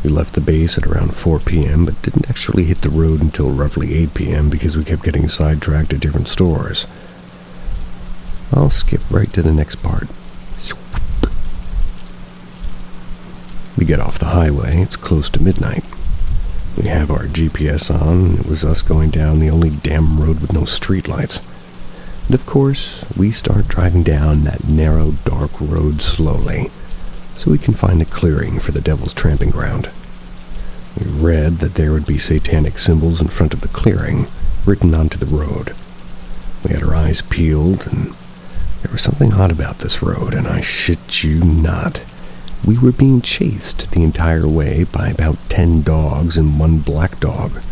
We left the base at around 4 p.m., but didn't actually hit the road until roughly 8 p.m. because we kept getting sidetracked at different stores. I'll skip right to the next part. We get off the highway. It's close to midnight. We have our GPS on, and it was us going down the only damn road with no streetlights. And of course, we start driving down that narrow, dark road slowly, so we can find a clearing for the Devil's Tramping Ground. We read that there would be satanic symbols in front of the clearing, written onto the road. We had our eyes peeled, and there was something odd about this road, and I shit you not. We were being chased the entire way by about 10 dogs and one black dog.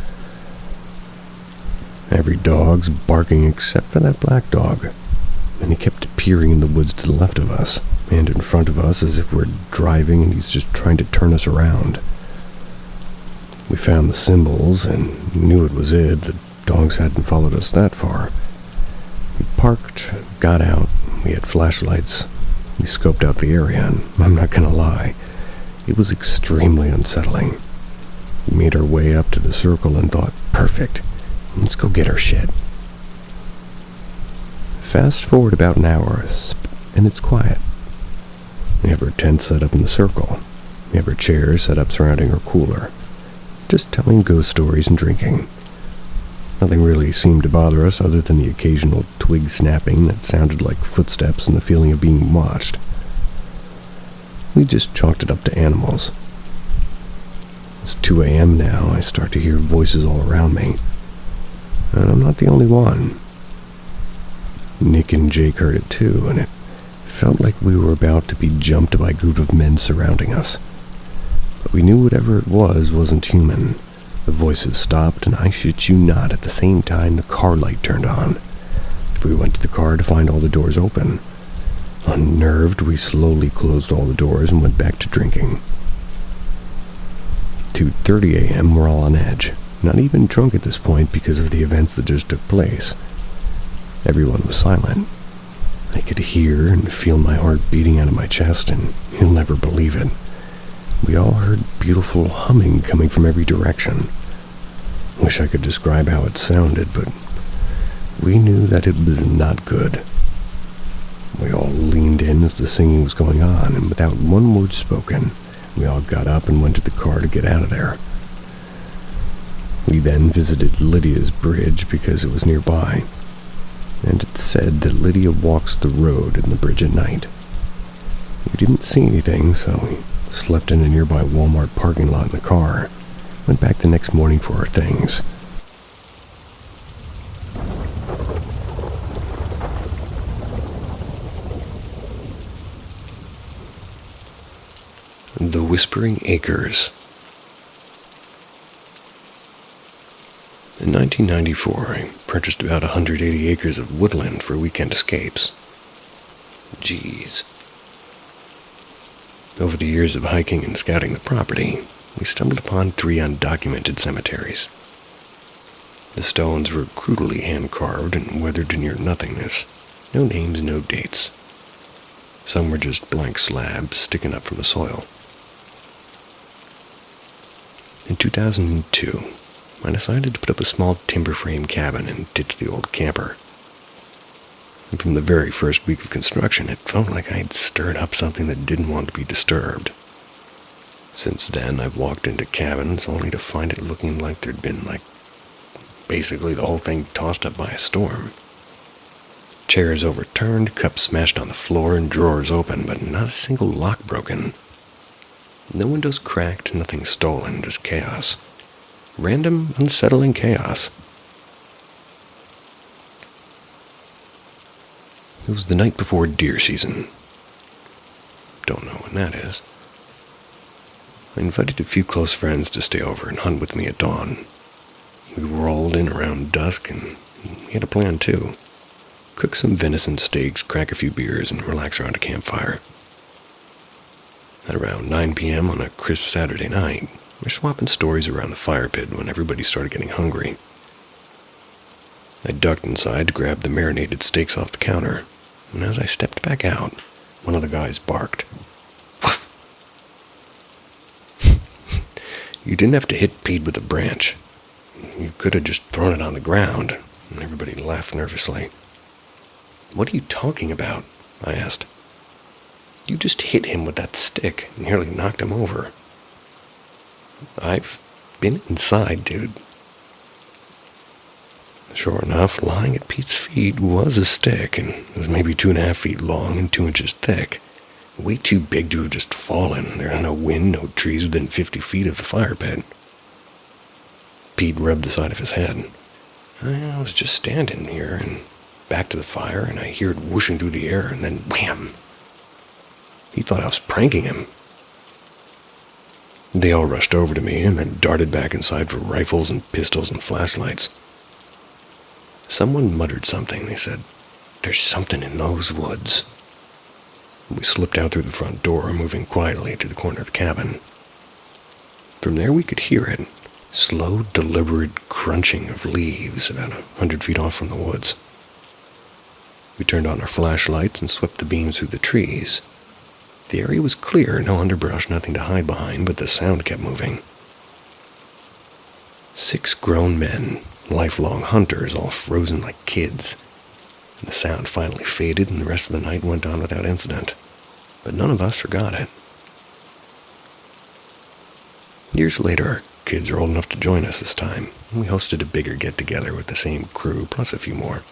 Every dog's barking except for that black dog, and he kept appearing in the woods to the left of us, and in front of us as if we're driving and he's just trying to turn us around. We found the symbols and knew it was it. The dogs hadn't followed us that far. We parked, got out, we had flashlights. We scoped out the area, and I'm not gonna lie, it was extremely unsettling. We made our way up to the circle and thought, perfect, let's go get our shit. Fast forward about an hour, and it's quiet. We have our tent set up in the circle. We have our chairs set up surrounding our cooler, just telling ghost stories and drinking. Nothing really seemed to bother us other than the occasional twig snapping that sounded like footsteps and the feeling of being watched. We just chalked it up to animals. It's 2 a.m. now. I start to hear voices all around me. And I'm not the only one. Nick and Jake heard it too, and it felt like we were about to be jumped by a group of men surrounding us. But we knew whatever it was wasn't human. The voices stopped, and I shit you not, at the same time the car light turned on. We went to the car to find all the doors open. Unnerved, we slowly closed all the doors and went back to drinking. 2:30 a.m., we're all on edge. Not even drunk at this point because of the events that just took place. Everyone was silent. I could hear and feel my heart beating out of my chest, and you'll never believe it. We all heard beautiful humming coming from every direction. Wish I could describe how it sounded, but we knew that it was not good. We all leaned in as the singing was going on, and without one word spoken, we all got up and went to the car to get out of there. We then visited Lydia's bridge because it was nearby, and it said that Lydia walks the road and the bridge at night. We didn't see anything, so we slept in a nearby Walmart parking lot in the car, went back the next morning for our things. The Whispering Acres. In 1994, I purchased about 180 acres of woodland for weekend escapes. Jeez. Over the years of hiking and scouting the property, we stumbled upon 3 undocumented cemeteries. The stones were crudely hand-carved and weathered to near nothingness. No names, no dates. Some were just blank slabs sticking up from the soil. In 2002, I decided to put up a small timber frame cabin and ditch the old camper. And from the very first week of construction, it felt like I had stirred up something that didn't want to be disturbed. Since then, I've walked into cabins only to find it looking like there'd been, basically the whole thing tossed up by a storm. Chairs overturned, cups smashed on the floor, and drawers open, but not a single lock broken. No windows cracked, nothing stolen, just chaos. Random, unsettling chaos. It was the night before deer season. Don't know when that is. I invited a few close friends to stay over and hunt with me at dawn. We rolled in around dusk, and we had a plan too. Cook some venison steaks, crack a few beers, and relax around a campfire. At around 9 p.m. on a crisp Saturday night, we're swapping stories around the fire pit when everybody started getting hungry. I ducked inside to grab the marinated steaks off the counter, and as I stepped back out, one of the guys barked. Woof! You didn't have to hit Pete with a branch. You could have just thrown it on the ground, and everybody laughed nervously. What are you talking about? I asked. You just hit him with that stick and nearly knocked him over. I've been inside, dude. Sure enough, lying at Pete's feet was a stick, and it was maybe 2.5 feet long and 2 inches thick. Way too big to have just fallen. There was no wind, no trees within 50 feet of the fire pit. Pete rubbed the side of his head. I was just standing here and back to the fire, and I hear it whooshing through the air, and then wham! He thought I was pranking him. They all rushed over to me and then darted back inside for rifles and pistols and flashlights. Someone muttered something. They said, "There's something in those woods." We slipped out through the front door, moving quietly to the corner of the cabin. From there we could hear it, slow, deliberate crunching of leaves about 100 feet off from the woods. We turned on our flashlights and swept the beams through the trees. The area was clear, no underbrush, nothing to hide behind, but the sound kept moving. 6 grown men, lifelong hunters, all frozen like kids. And the sound finally faded, and the rest of the night went on without incident. But none of us forgot it. Years later, our kids are old enough to join us this time, and we hosted a bigger get-together with the same crew, plus a few more.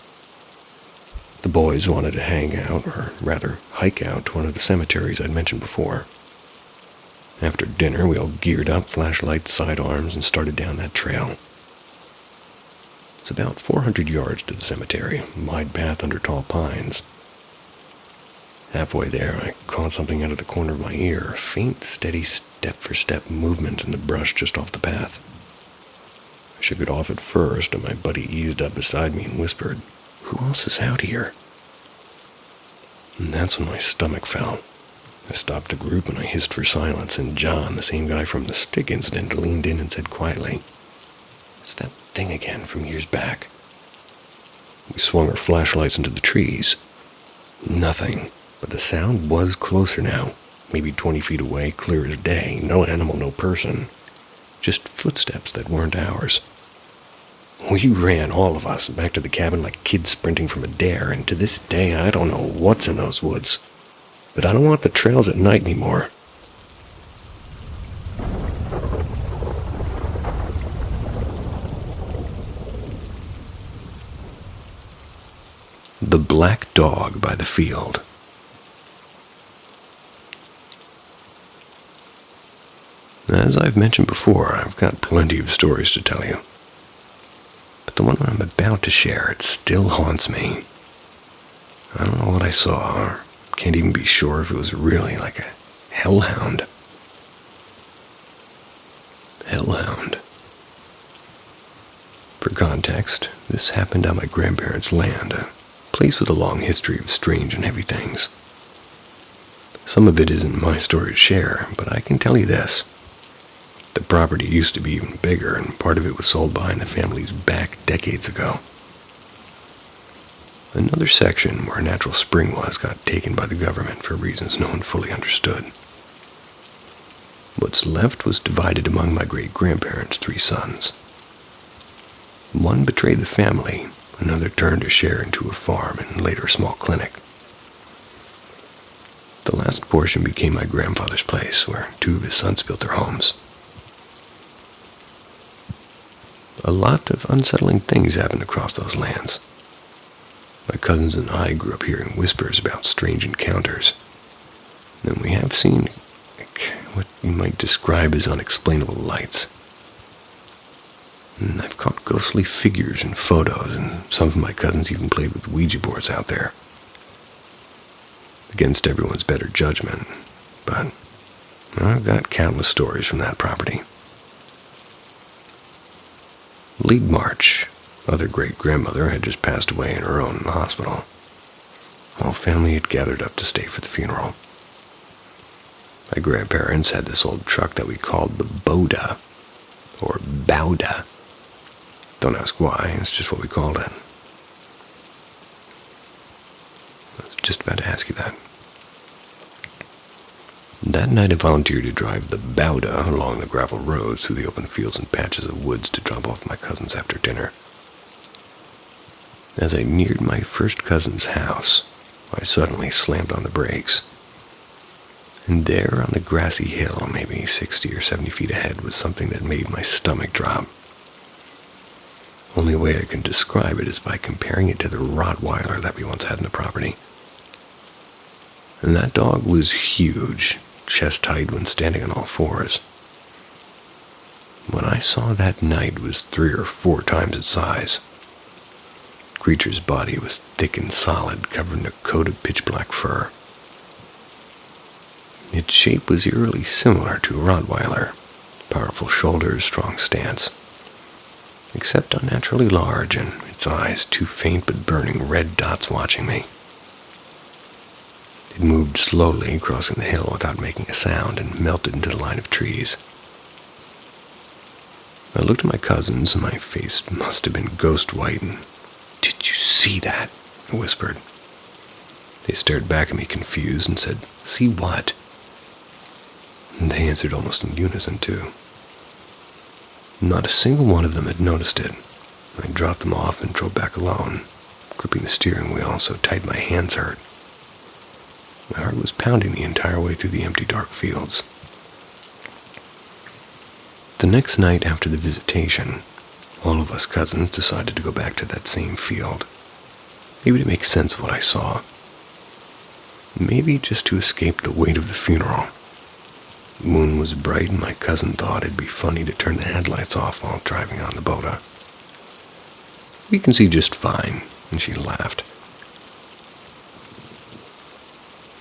The boys wanted to hang out, or rather hike out, to one of the cemeteries I'd mentioned before. After dinner, we all geared up, flashlights, sidearms, and started down that trail. It's about 400 yards to the cemetery, a wide path under tall pines. Halfway there, I caught something out of the corner of my ear, a faint, steady step-for-step movement in the brush just off the path. I shook it off at first, and my buddy eased up beside me and whispered, "Who else is out here?" And that's when my stomach fell. I stopped the group and I hissed for silence, and John, the same guy from the stick incident, leaned in and said quietly, "It's that thing again from years back." We swung our flashlights into the trees. Nothing, but the sound was closer now, maybe 20 feet away, clear as day. No animal, no person. Just footsteps that weren't ours. We ran, all of us, back to the cabin like kids sprinting from a dare, and to this day I don't know what's in those woods. But I don't want the trails at night anymore. The Black Dog by the Field. As I've mentioned before, I've got plenty of stories to tell you. But the one I'm about to share, it still haunts me. I don't know what I saw, or can't even be sure if it was really like a hellhound. Hellhound. For context, this happened on my grandparents' land, a place with a long history of strange and heavy things. Some of it isn't my story to share, but I can tell you this. The property used to be even bigger, and part of it was sold behind the family's back decades ago. Another section where a natural spring was got taken by the government for reasons no one fully understood. What's left was divided among my great-grandparents' 3 sons. One betrayed the family, another turned a share into a farm and later a small clinic. The last portion became my grandfather's place, where 2 of his sons built their homes. A lot of unsettling things happened across those lands. My cousins and I grew up hearing whispers about strange encounters. And we have seen what you might describe as unexplainable lights. And I've caught ghostly figures in photos, and some of my cousins even played with Ouija boards out there. Against everyone's better judgment, but I've got countless stories from that property. Lead March, other great-grandmother, had just passed away on her own in the hospital. All family had gathered up to stay for the funeral. My grandparents had this old truck that we called the Boda, or Bauda. Don't ask why, it's just what we called it. I was just about to ask you that. That night I volunteered to drive the Bauda along the gravel roads through the open fields and patches of woods to drop off my cousins after dinner. As I neared my first cousin's house, I suddenly slammed on the brakes. And there on the grassy hill, maybe 60 or 70 feet ahead, was something that made my stomach drop. Only way I can describe it is by comparing it to the Rottweiler that we once had in the property. And that dog was huge, chest-height when standing on all fours. What I saw that night was 3 or 4 times its size. The creature's body was thick and solid, covered in a coat of pitch-black fur. Its shape was eerily similar to a Rottweiler. Powerful shoulders, strong stance. Except unnaturally large, and its eyes 2 faint but burning red dots watching me. It moved slowly, crossing the hill without making a sound, and melted into the line of trees. I looked at my cousins, and my face must have been ghost white, and, "Did you see that?" I whispered. They stared back at me confused and said, "See what?" And they answered almost in unison, too. Not a single one of them had noticed it. I dropped them off and drove back alone, gripping the steering wheel so tight my hands hurt. My heart was pounding the entire way through the empty, dark fields. The next night after the visitation, all of us cousins decided to go back to that same field. Maybe to make sense of what I saw. Maybe just to escape the weight of the funeral. The moon was bright and my cousin thought it'd be funny to turn the headlights off while driving on the boda. "We can see just fine," and she laughed.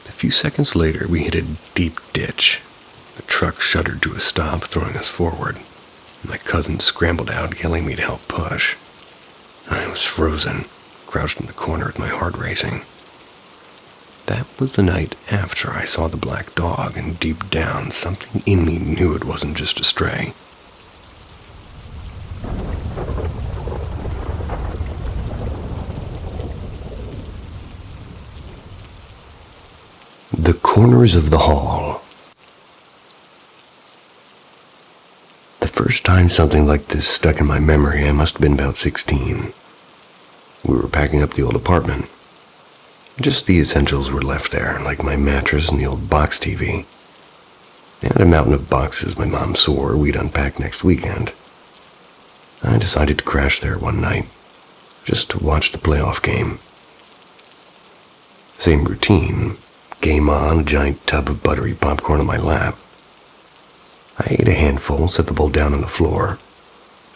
A few seconds later, we hit a deep ditch. The truck shuddered to a stop, throwing us forward. My cousin scrambled out, yelling me to help push. I was frozen, crouched in the corner with my heart racing. That was the night after I saw the black dog, and deep down, something in me knew it wasn't just a stray. The corners of the hall. The first time something like this stuck in my memory, I must have been about 16. We were packing up the old apartment. Just the essentials were left there, like my mattress and the old box TV. And a mountain of boxes my mom swore we'd unpack next weekend. I decided to crash there one night, just to watch the playoff game. Same routine. Game on, a giant tub of buttery popcorn on my lap. I ate a handful, set the bowl down on the floor,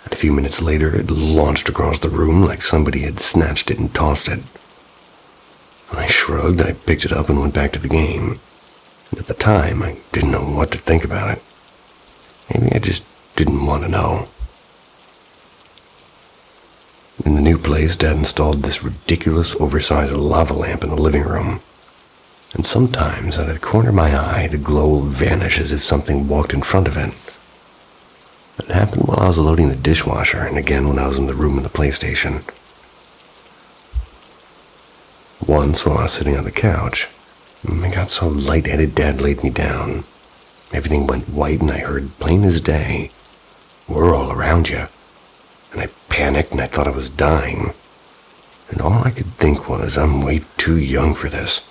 and a few minutes later it launched across the room like somebody had snatched it and tossed it. I shrugged, I picked it up and went back to the game. And at the time, I didn't know what to think about it. Maybe I just didn't want to know. In the new place, Dad installed this ridiculous, oversized lava lamp in the living room. And sometimes, out of the corner of my eye, the glow will vanish as if something walked in front of it. It happened while I was loading the dishwasher, and again when I was in the room in the PlayStation. Once, while I was sitting on the couch, I got so lightheaded Dad laid me down. Everything went white and I heard plain as day, "We're all around you." And I panicked and I thought I was dying. And all I could think was, I'm way too young for this.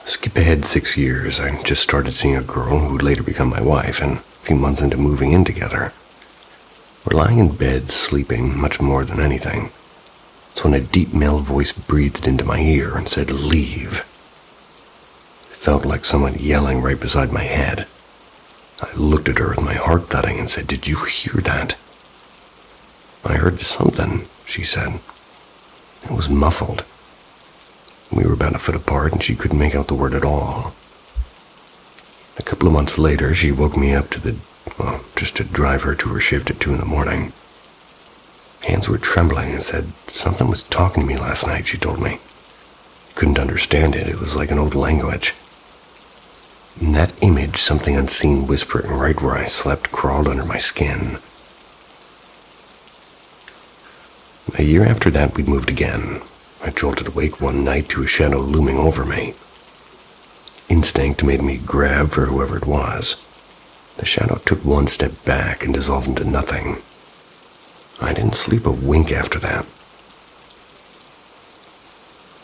Skip ahead 6 years, I just started seeing a girl who would later become my wife, and a few months into moving in together. We're lying in bed, sleeping, much more than anything. It's when a deep male voice breathed into my ear and said, "Leave." It felt like someone yelling right beside my head. I looked at her with my heart thudding and said, "Did you hear that?" "I heard something," she said. It was muffled. We were about a foot apart and she couldn't make out the word at all. A couple of months later, she woke me up just to drive her to her shift at 2 a.m. Hands were trembling and said, "Something was talking to me last night," she told me. Couldn't understand it. It was like an old language. In that image, something unseen whispering right where I slept crawled under my skin. A year after that, we'd moved again. I jolted awake one night to a shadow looming over me. Instinct made me grab for whoever it was. The shadow took one step back and dissolved into nothing. I didn't sleep a wink after that.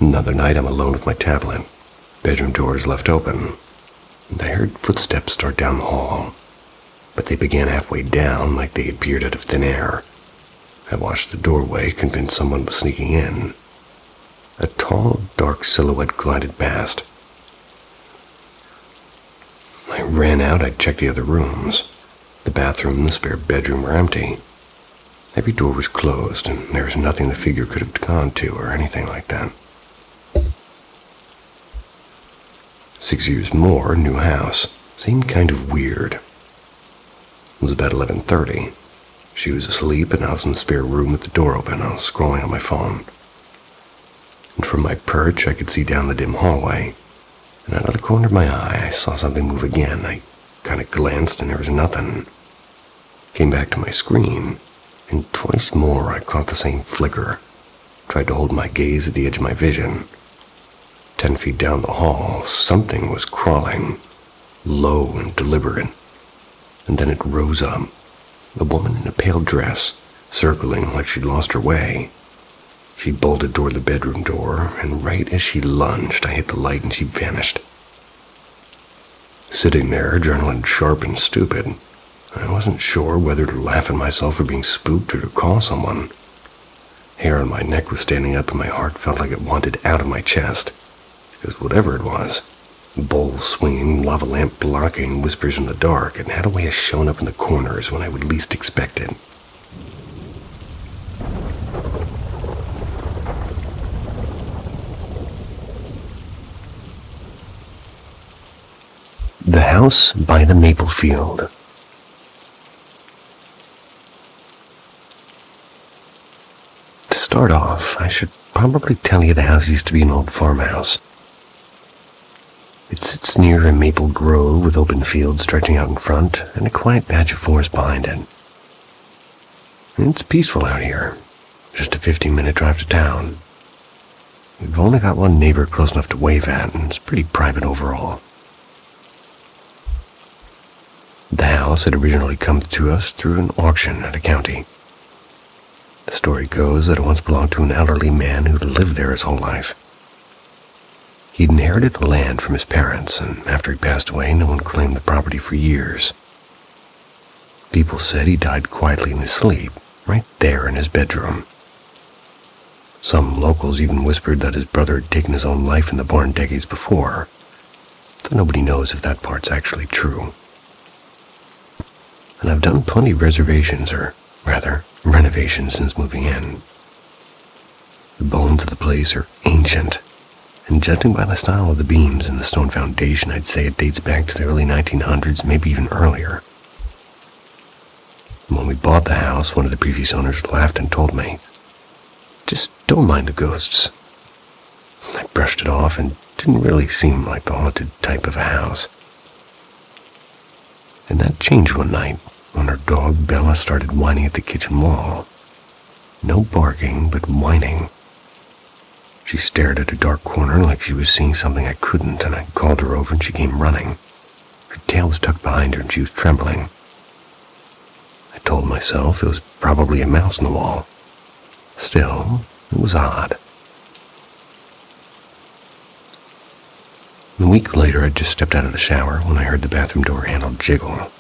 Another night, I'm alone with my tablet. Bedroom doors left open. And I heard footsteps start down the hall, but they began halfway down like they appeared out of thin air. I watched the doorway, convinced someone was sneaking in. A tall, dark silhouette glided past. I ran out. I checked the other rooms. The bathroom and the spare bedroom were empty. Every door was closed, and there was nothing the figure could have gone to or anything like that. 6 years more, new house. Seemed kind of weird. It was about 11:30. She was asleep, and I was in the spare room with the door open. I was scrolling on my phone. And from my perch, I could see down the dim hallway. And out of the corner of my eye, I saw something move again. I kind of glanced, and there was nothing. Came back to my screen, and twice more I caught the same flicker. Tried to hold my gaze at the edge of my vision. 10 feet down the hall, something was crawling, low and deliberate. and then it rose up. A woman in a pale dress, circling like she'd lost her way. She bolted toward the bedroom door, and right as she lunged, I hit the light and she vanished. Sitting there, adrenaline sharp and stupid, I wasn't sure whether to laugh at myself for being spooked or to call someone. Hair on my neck was standing up and my heart felt like it wanted out of my chest, because whatever it was, bowl swinging, lava lamp blocking, whispers in the dark, it had a way of showing up in the corners when I would least expect it. The House by the Maple Field. To start off, I should probably tell you the house used to be an old farmhouse. It sits near a maple grove with open fields stretching out in front and a quiet patch of forest behind it. It's peaceful out here, just a 15-minute drive to town. We've only got one neighbor close enough to wave at, and it's pretty private overall. The house had originally come to us through an auction at a county. The story goes that it once belonged to an elderly man who lived there his whole life. He'd inherited the land from his parents, and after he passed away, no one claimed the property for years. People said he died quietly in his sleep, right there in his bedroom. Some locals even whispered that his brother had taken his own life in the barn decades before, though nobody knows if that part's actually true. And I've done plenty of reservations, or rather, renovations since moving in. The bones of the place are ancient, and judging by the style of the beams and the stone foundation, I'd say it dates back to the early 1900s, maybe even earlier. When we bought the house, one of the previous owners laughed and told me, "Just don't mind the ghosts." I brushed it off and didn't really seem like the haunted type of a house. And that changed one night when our dog Bella started whining at the kitchen wall. No barking, but whining. She stared at a dark corner like she was seeing something I couldn't, and I called her over and she came running. Her tail was tucked behind her and she was trembling. I told myself it was probably a mouse in the wall. Still, it was odd. A week later, I just stepped out of the shower when I heard the bathroom door handle jiggle.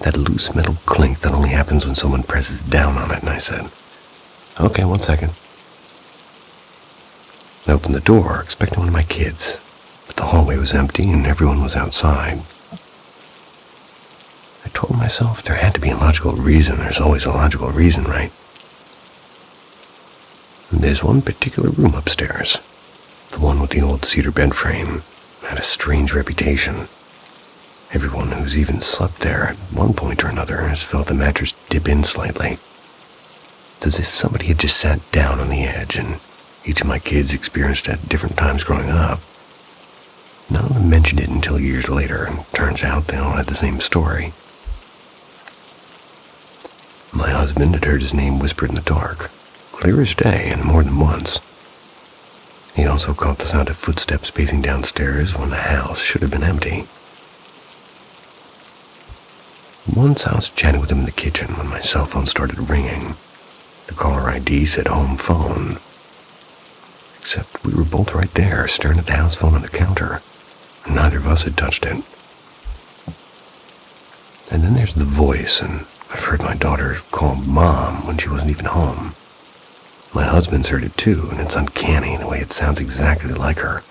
That loose metal clink that only happens when someone presses down on it, and I said, "Okay, 1 second." I opened the door, expecting one of my kids, but the hallway was empty and everyone was outside. I told myself there had to be a logical reason. There's always a logical reason, right? And there's one particular room upstairs, the one with the old cedar bed frame, had a strange reputation. Everyone who's even slept there at one point or another has felt the mattress dip in slightly. It's as if somebody had just sat down on the edge, and each of my kids experienced it at different times growing up. None of them mentioned it until years later, and turns out they all had the same story. My husband had heard his name whispered in the dark, clear as day, and more than once. He also caught the sound of footsteps pacing downstairs when the house should have been empty. Once I was chatting with him in the kitchen when my cell phone started ringing. The caller ID said home phone. Except we were both right there, staring at the house phone on the counter, and neither of us had touched it. And then there's the voice, and I've heard my daughter call Mom when she wasn't even home. My husband's heard it too, and it's uncanny the way it sounds exactly like her.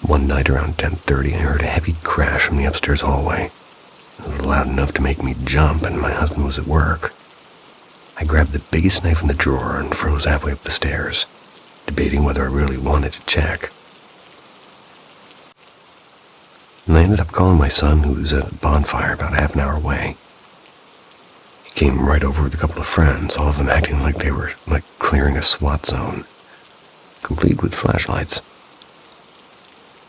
One night around 10:30, I heard a heavy crash from the upstairs hallway. It was loud enough to make me jump, and my husband was at work. I grabbed the biggest knife in the drawer and froze halfway up the stairs, debating whether I really wanted to check. And I ended up calling my son, who was at a bonfire about half an hour away. He came right over with a couple of friends, all of them acting like they were clearing a SWAT zone, complete with flashlights.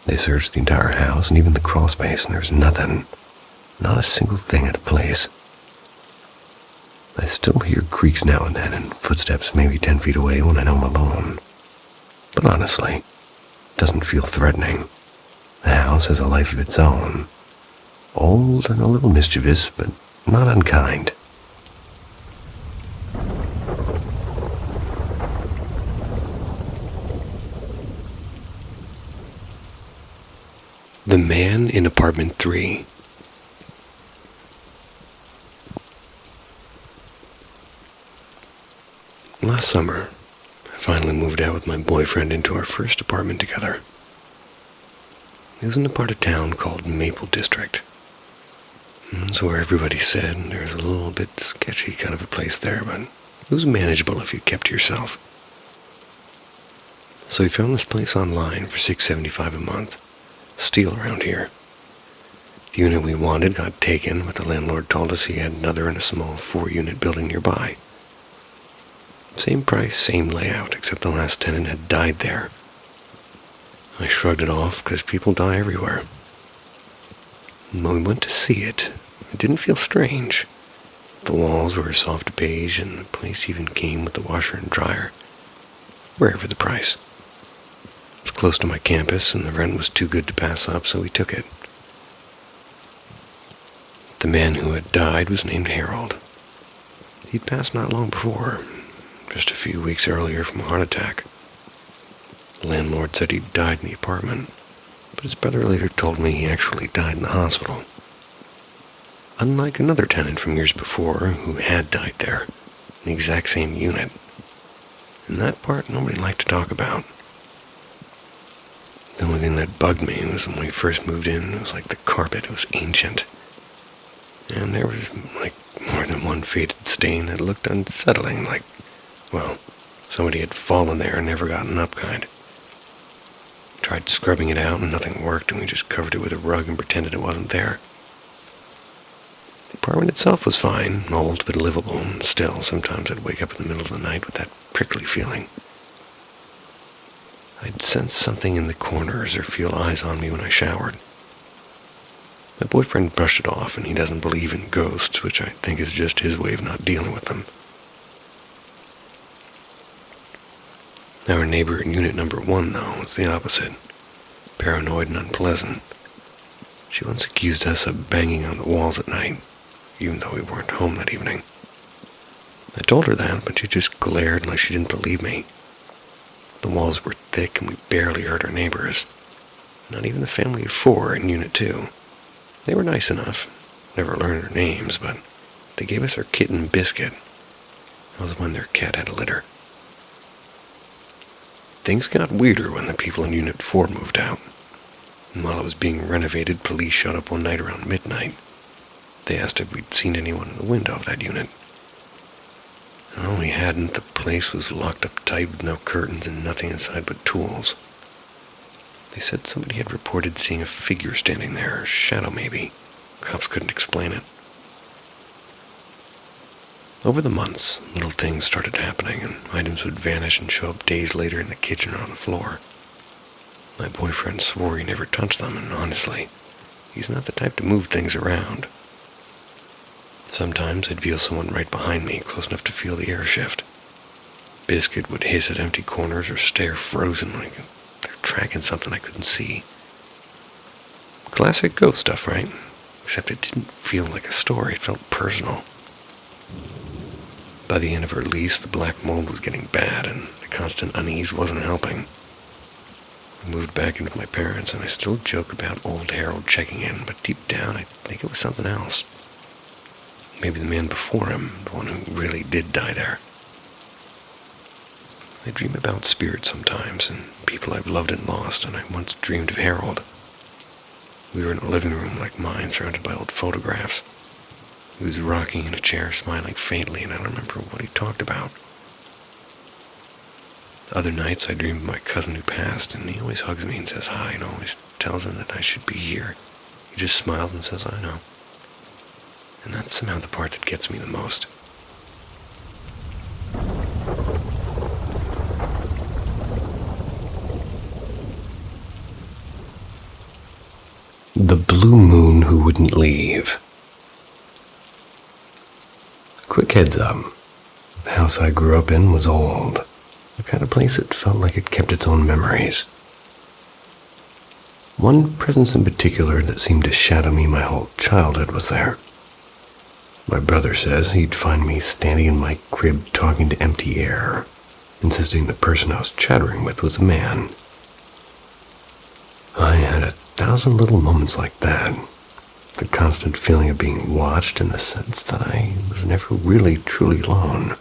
They searched the entire house and even the crawl space, and there's nothing, not a single thing out of place. I still hear creaks now and then and footsteps maybe 10 feet away when I know I'm alone. But honestly, it doesn't feel threatening. The house has a life of its own. Old and a little mischievous, but not unkind. The Man in Apartment 3. Last summer, I finally moved out with my boyfriend into our first apartment together. It was in a part of town called Maple District. It's where everybody said there's a little bit sketchy kind of a place there, but it was manageable if you kept to yourself. So we found this place online for $6.75 a month. Steal around here. The unit we wanted got taken, but the landlord told us he had another in a small 4-unit building nearby. Same price, same layout, except the last tenant had died there. I shrugged it off because people die everywhere. And when we went to see it, it didn't feel strange. The walls were soft beige, and the place even came with the washer and dryer. Wherever the price. It was close to my campus, and the rent was too good to pass up, so we took it. The man who had died was named Harold. He'd passed not long before, just a few weeks earlier from a heart attack. The landlord said he died in the apartment, but his brother later told me he actually died in the hospital. Unlike another tenant from years before who had died there, in the exact same unit. And that part nobody liked to talk about. The only thing that bugged me was when we first moved in, it was like the carpet, it was ancient. And there was like more than one faded stain that looked unsettling, like, well, somebody had fallen there and never gotten up kind. Tried scrubbing it out and nothing worked, and we just covered it with a rug and pretended it wasn't there. The apartment itself was fine, old but livable, and still, sometimes I'd wake up in the middle of the night with that prickly feeling. I'd sense something in the corners or feel eyes on me when I showered. My boyfriend brushed it off, and he doesn't believe in ghosts, which I think is just his way of not dealing with them. Our neighbor in unit number 1, though, was the opposite. Paranoid and unpleasant. She once accused us of banging on the walls at night, even though we weren't home that evening. I told her that, but she just glared like she didn't believe me. The walls were thick and we barely heard our neighbors. Not even the family of 4 in Unit 2. They were nice enough. Never learned their names, but they gave us our kitten Biscuit. That was when their cat had a litter. Things got weirder when the people in Unit 4 moved out. And while it was being renovated, police showed up one night around midnight. They asked if we'd seen anyone in the window of that unit. No, we hadn't. The place was locked up tight with no curtains and nothing inside but tools. They said somebody had reported seeing a figure standing there, a shadow maybe. Cops couldn't explain it. Over the months, little things started happening, and items would vanish and show up days later in the kitchen or on the floor. My boyfriend swore he never touched them, and honestly, he's not the type to move things around. Sometimes I'd feel someone right behind me, close enough to feel the air shift. Biscuit would hiss at empty corners or stare frozen like they're tracking something I couldn't see. Classic ghost stuff, right? Except it didn't feel like a story, it felt personal. By the end of her lease, the black mold was getting bad, and the constant unease wasn't helping. I moved back in with my parents, and I still joke about old Harold checking in, but deep down I think it was something else. Maybe the man before him, the one who really did die there. I dream about spirits sometimes, and people I've loved and lost, and I once dreamed of Harold. We were in a living room like mine, surrounded by old photographs. He was rocking in a chair, smiling faintly, and I don't remember what he talked about. Other nights I dream of my cousin who passed, and he always hugs me and says hi, and always tells him that I should be here. He just smiles and says, I know. And that's somehow the part that gets me the most. The blue moon who wouldn't leave. Quick heads up. The house I grew up in was old. The kind of place that felt like it kept its own memories. One presence in particular that seemed to shadow me my whole childhood was there. My brother says he'd find me standing in my crib talking to empty air, insisting the person I was chattering with was a man. I had 1,000 little moments like that. The constant feeling of being watched and the sense that I was never really truly alone.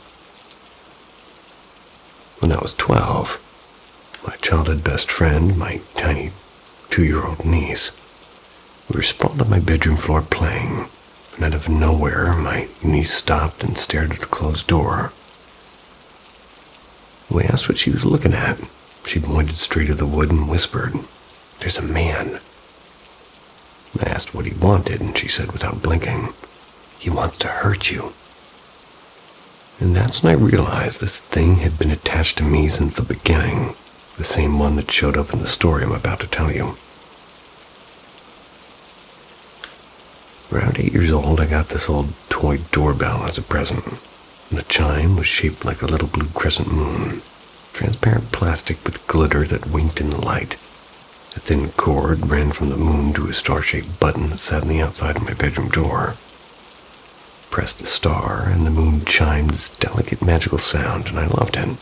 When I was 12, my childhood best friend, my tiny 2-year-old niece, we were sprawled on my bedroom floor playing, and out of nowhere, my niece stopped and stared at a closed door. We asked what she was looking at. She pointed straight at the wood and whispered, "There's a man." I asked what he wanted, and she said without blinking, "He wants to hurt you." And that's when I realized this thing had been attached to me since the beginning, the same one that showed up in the story I'm about to tell you. Around 8 years old, I got this old toy doorbell as a present. The chime was shaped like a little blue crescent moon, transparent plastic with glitter that winked in the light. A thin cord ran from the moon to a star-shaped button that sat on the outside of my bedroom door. Pressed the star, and the moon chimed this delicate magical sound, and I loved it.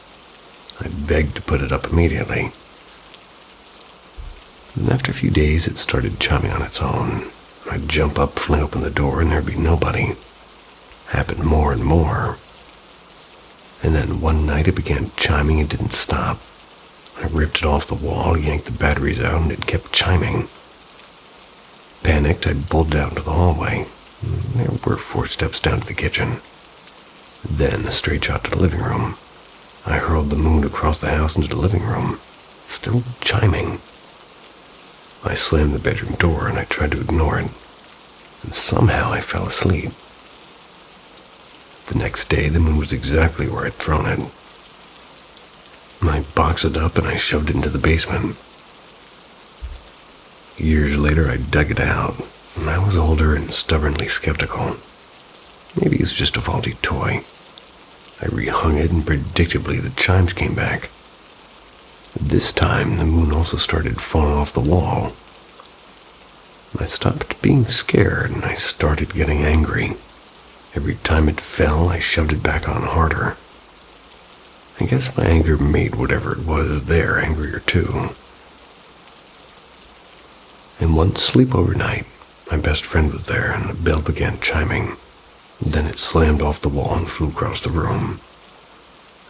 I begged to put it up immediately. And after a few days, it started chiming on its own. I'd jump up, fling open the door, and there'd be nobody. Happened more and more. And then one night it began chiming and didn't stop. I ripped it off the wall, yanked the batteries out, and it kept chiming. Panicked, I bolted out into the hallway. There were 4 steps down to the kitchen. Then a straight shot to the living room. I hurled the moon across the house into the living room, still chiming. I slammed the bedroom door and I tried to ignore it, and somehow I fell asleep. The next day, the moon was exactly where I'd thrown it. I boxed it up and I shoved it into the basement. Years later, I dug it out, and I was older and stubbornly skeptical. Maybe it was just a faulty toy. I rehung it, and predictably the chimes came back. This time, the moon also started falling off the wall. I stopped being scared, and I started getting angry. Every time it fell, I shoved it back on harder. I guess my anger made whatever it was there angrier too. And one sleepover night, my best friend was there, and the bell began chiming. Then it slammed off the wall and flew across the room.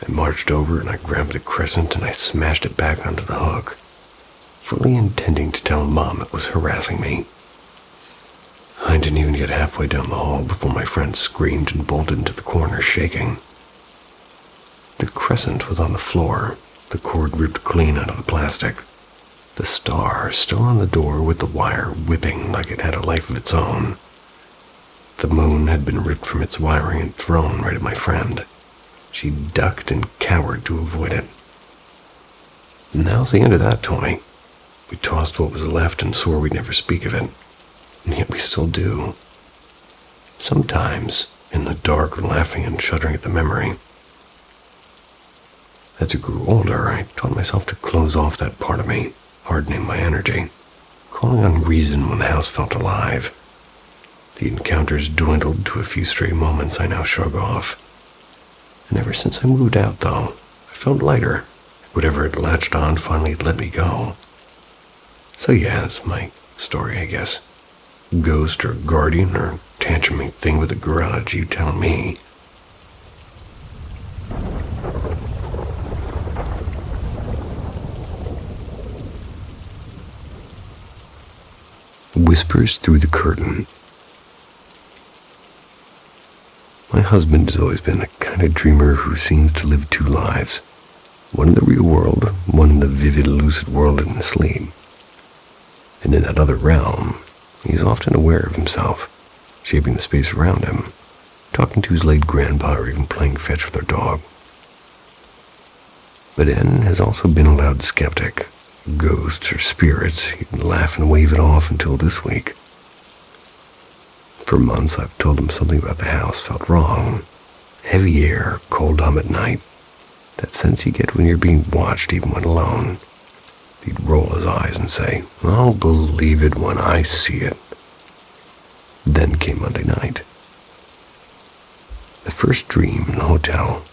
I marched over and I grabbed the crescent and I smashed it back onto the hook, fully intending to tell Mom it was harassing me. I didn't even get halfway down the hall before my friend screamed and bolted into the corner, shaking. The crescent was on the floor, the cord ripped clean out of the plastic. The star still on the door with the wire whipping like it had a life of its own. The moon had been ripped from its wiring and thrown right at my friend. She ducked and cowered to avoid it. And that was the end of that toy. We tossed what was left and swore we'd never speak of it. And yet we still do. Sometimes, in the dark, laughing and shuddering at the memory. As I grew older, I taught myself to close off that part of me, hardening my energy, calling on reason when the house felt alive. The encounters dwindled to a few stray moments I now shrug off. And ever since I moved out, though, I felt lighter. Whatever had latched on finally let me go. So yeah, that's my story, I guess. Ghost or guardian or tantruming thing with a grudge, you tell me. Whispers through the curtain. My husband has always been the kind of dreamer who seems to live 2 lives. One in the real world, one in the vivid, lucid world in his sleep. And in that other realm, he's often aware of himself, shaping the space around him, talking to his late grandpa or even playing fetch with our dog. But N has also been a loud skeptic. Ghosts or spirits, he'd laugh and wave it off until this week. For months, I've told him something about the house felt wrong. Heavy air, cold hum at night. That sense you get when you're being watched even when alone. He'd roll his eyes and say, "I'll believe it when I see it." Then came Monday night. The first dream in the hotel.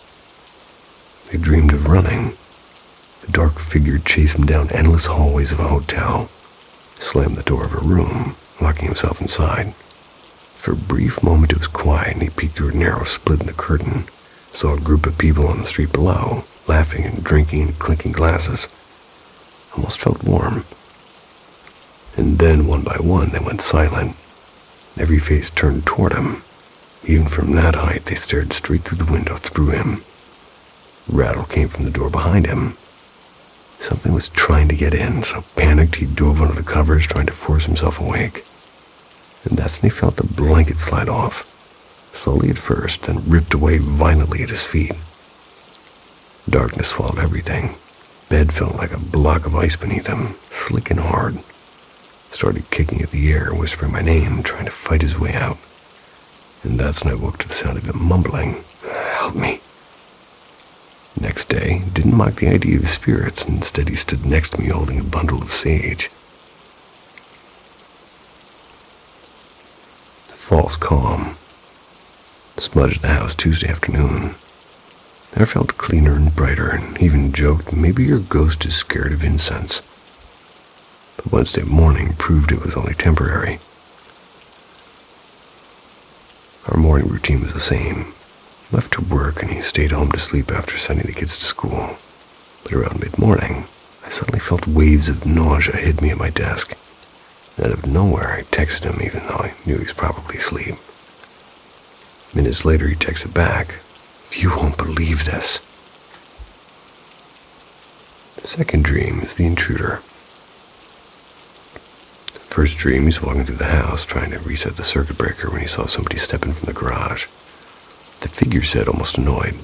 They dreamed of running. A dark figure chased him down endless hallways of a hotel, slammed the door of a room, locking himself inside. For a brief moment it was quiet, and he peeked through a narrow split in the curtain, saw a group of people on the street below, laughing and drinking and clinking glasses. Almost felt warm. And then, one by one, they went silent. Every face turned toward him. Even from that height, they stared straight through the window through him. A rattle came from the door behind him. Something was trying to get in, so panicked he dove under the covers, trying to force himself awake. And that's when he felt the blanket slide off, slowly at first, then ripped away violently at his feet. Darkness swallowed everything. Bed felt like a block of ice beneath him, slick and hard. Started kicking at the air, whispering my name, trying to fight his way out. And that's when I woke to the sound of him mumbling, "Help me." Next day, didn't mock the idea of spirits. Instead, he stood next to me holding a bundle of sage. The false calm smudged the house Tuesday afternoon. I felt cleaner and brighter, and even joked, "Maybe your ghost is scared of incense." But Wednesday morning proved it was only temporary. Our morning routine was the same. Left to work, and he stayed home to sleep after sending the kids to school. But around mid-morning, I suddenly felt waves of nausea hit me at my desk. And out of nowhere, I texted him, even though I knew he was probably asleep. Minutes later, he texted back, "You won't believe this." The second dream is the intruder. First dream, he's walking through the house, trying to reset the circuit breaker when he saw somebody step in from the garage. The figure said, almost annoyed,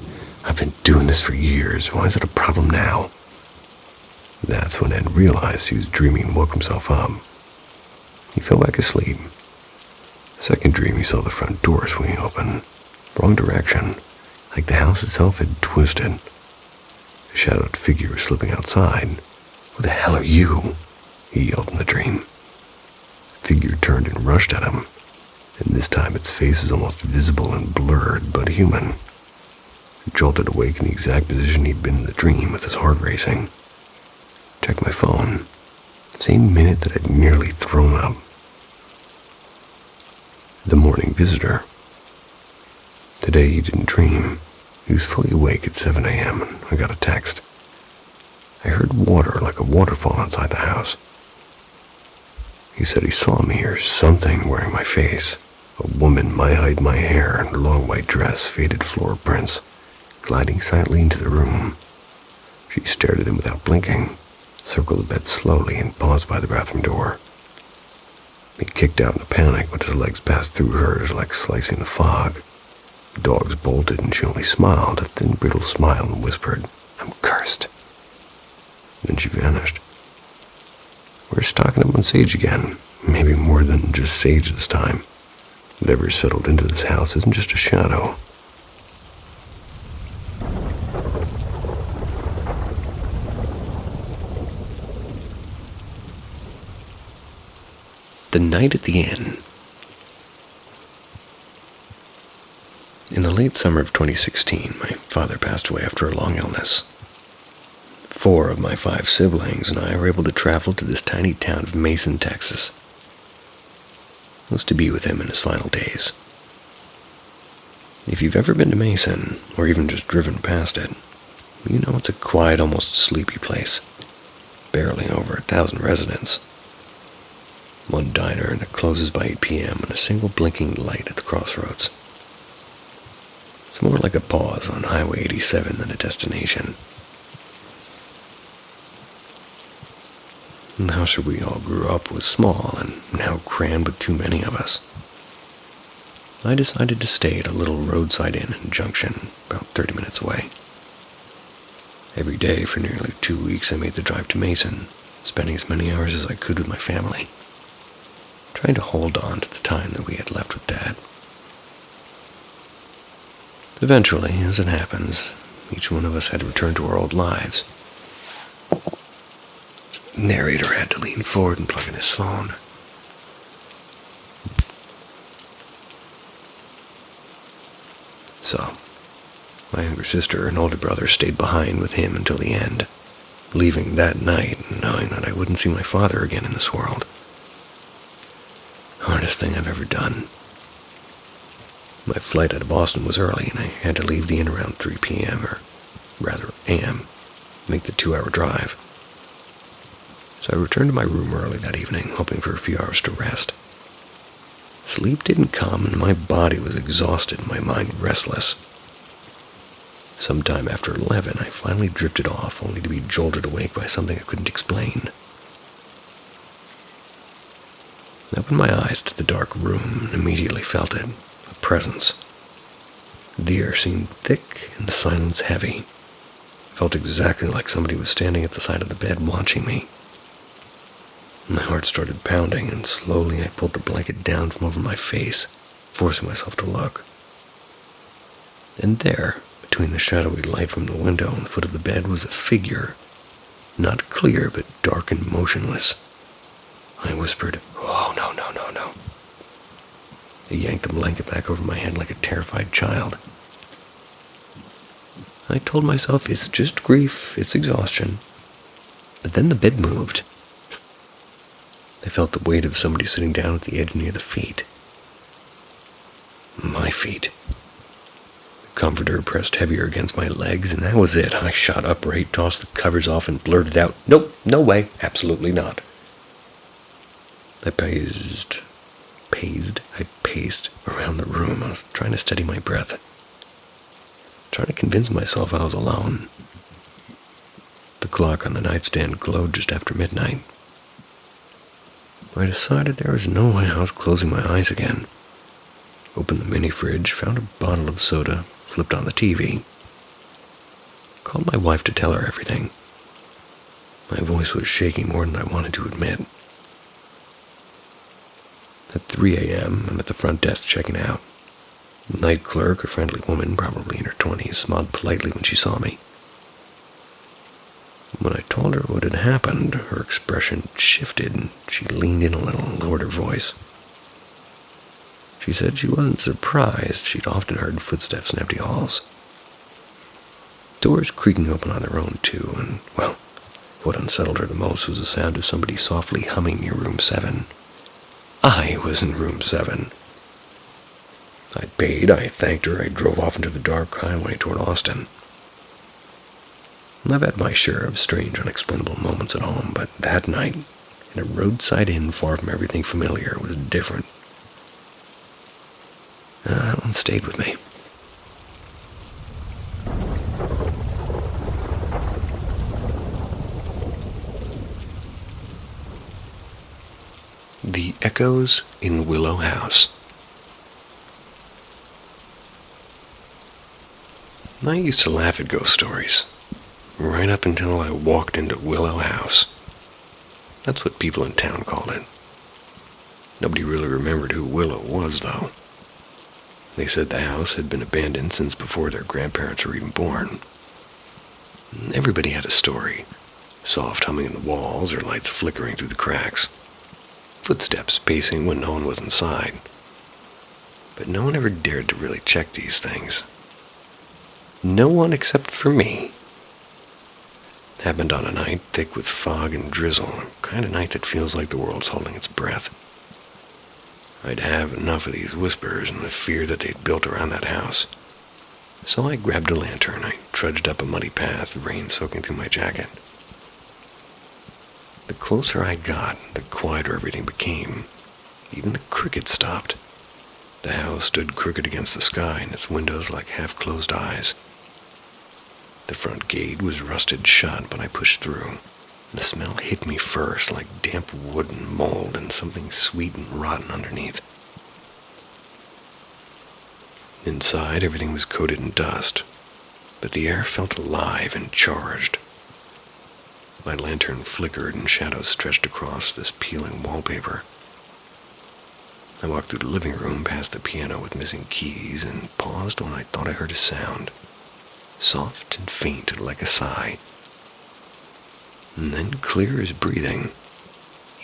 "I've been doing this for years. Why is it a problem now?" That's when Ed realized he was dreaming and woke himself up. He fell back asleep. Second dream, he saw the front door swinging open. Wrong direction, like the house itself had twisted. A shadowed figure was slipping outside. "Who the hell are you?" he yelled in the dream. The figure turned and rushed at him, and this time its face was almost visible and blurred, but human. He jolted awake in the exact position he'd been in the dream, with his heart racing. Checked my phone. Same minute that I'd nearly thrown up. The morning visitor. Today he didn't dream. He was fully awake at 7 a.m. and I got a text. I heard water like a waterfall inside the house. He said he saw me or something wearing my face. A woman my height, my hair, and long white dress, faded floor prints, gliding silently into the room. She stared at him without blinking, circled the bed slowly, and paused by the bathroom door. He kicked out in a panic, but his legs passed through hers like slicing the fog. The dogs bolted, and she only smiled, a thin, brittle smile, and whispered, "I'm cursed." Then she vanished. We're stocking up on sage again, maybe more than just sage this time. Whatever settled into this house isn't just a shadow. The night at the inn. In the late summer of 2016, my father passed away after a long illness. 4 of my 5 siblings and I were able to travel to this tiny town of Mason, Texas. It was to be with him in his final days. If you've ever been to Mason, or even just driven past it, you know it's a quiet, almost sleepy place. Barely over 1,000 residents. One diner and it closes by 8 p.m. and a single blinking light at the crossroads. It's more like a pause on Highway 87 than a destination. The house where we all grew up was small and now crammed with too many of us. I decided to stay at a little roadside inn in Junction, about 30 minutes away. Every day for nearly 2 weeks I made the drive to Mason, spending as many hours as I could with my family, trying to hold on to the time that we had left with Dad. Eventually, as it happens, each one of us had to return to our old lives. narrator had to lean forward and plug in his phone. So, my younger sister and older brother stayed behind with him until the end, leaving that night knowing that I wouldn't see my father again in this world. Hardest thing I've ever done. My flight out of Boston was early, and I had to leave the inn around 3 p.m., or rather a.m., make the 2-hour drive. So I returned to my room early that evening, hoping for a few hours to rest. Sleep didn't come, and my body was exhausted and my mind restless. Sometime after 11, I finally drifted off, only to be jolted awake by something I couldn't explain. I opened my eyes to the dark room and immediately felt it, a presence. The air seemed thick and the silence heavy. It felt exactly like somebody was standing at the side of the bed watching me. My heart started pounding, and slowly I pulled the blanket down from over my face, forcing myself to look. And there, between the shadowy light from the window and the foot of the bed, was a figure, not clear but dark and motionless. I whispered, "Oh, no, no, no, no." I yanked the blanket back over my head like a terrified child. I told myself, it's just grief, it's exhaustion. But then the bed moved. I felt the weight of somebody sitting down at the edge near the feet. My feet. The comforter pressed heavier against my legs, and that was it. I shot upright, tossed the covers off, and blurted out, "Nope, no way, absolutely not." I paced around the room. I was trying to steady my breath, trying to convince myself I was alone. The clock on the nightstand glowed just after midnight. I decided there was no way I was closing my eyes again. Opened the mini fridge, found a bottle of soda, flipped on the TV. Called my wife to tell her everything. My voice was shaking more than I wanted to admit. At 3 a.m., I'm at the front desk checking out. The night clerk, a friendly woman, probably in her 20s, smiled politely when she saw me. When I told her what had happened, her expression shifted and she leaned in a little and lowered her voice. She said she wasn't surprised. She'd often heard footsteps in empty halls. Doors creaking open on their own, too, and, well, what unsettled her the most was the sound of somebody softly humming near room 7. I was in room 7. I paid, I thanked her, I drove off into the dark highway toward Austin. I've had my share of strange, unexplainable moments at home, but that night, in a roadside inn far from everything familiar, was different. That one stayed with me. The Echoes in Willow House. I used to laugh at ghost stories, right up until I walked into Willow House. That's what people in town called it. Nobody really remembered who Willow was, though. They said the house had been abandoned since before their grandparents were even born. Everybody had a story. Soft humming in the walls or lights flickering through the cracks. Footsteps pacing when no one was inside. But no one ever dared to really check these things. No one except for me. It happened on a night thick with fog and drizzle, a kind of night that feels like the world's holding its breath. I'd have enough of these whispers and the fear that they'd built around that house. So I grabbed a lantern. I trudged up a muddy path, the rain soaking through my jacket. The closer I got, the quieter everything became. Even the crickets stopped. The house stood crooked against the sky, and its windows like half-closed eyes. The front gate was rusted shut, but I pushed through. The smell hit me first, like damp wood and mold and something sweet and rotten underneath. Inside, everything was coated in dust, but the air felt alive and charged. My lantern flickered and shadows stretched across this peeling wallpaper. I walked through the living room past the piano with missing keys and paused when I thought I heard a sound, soft and faint like a sigh. And then clear as breathing,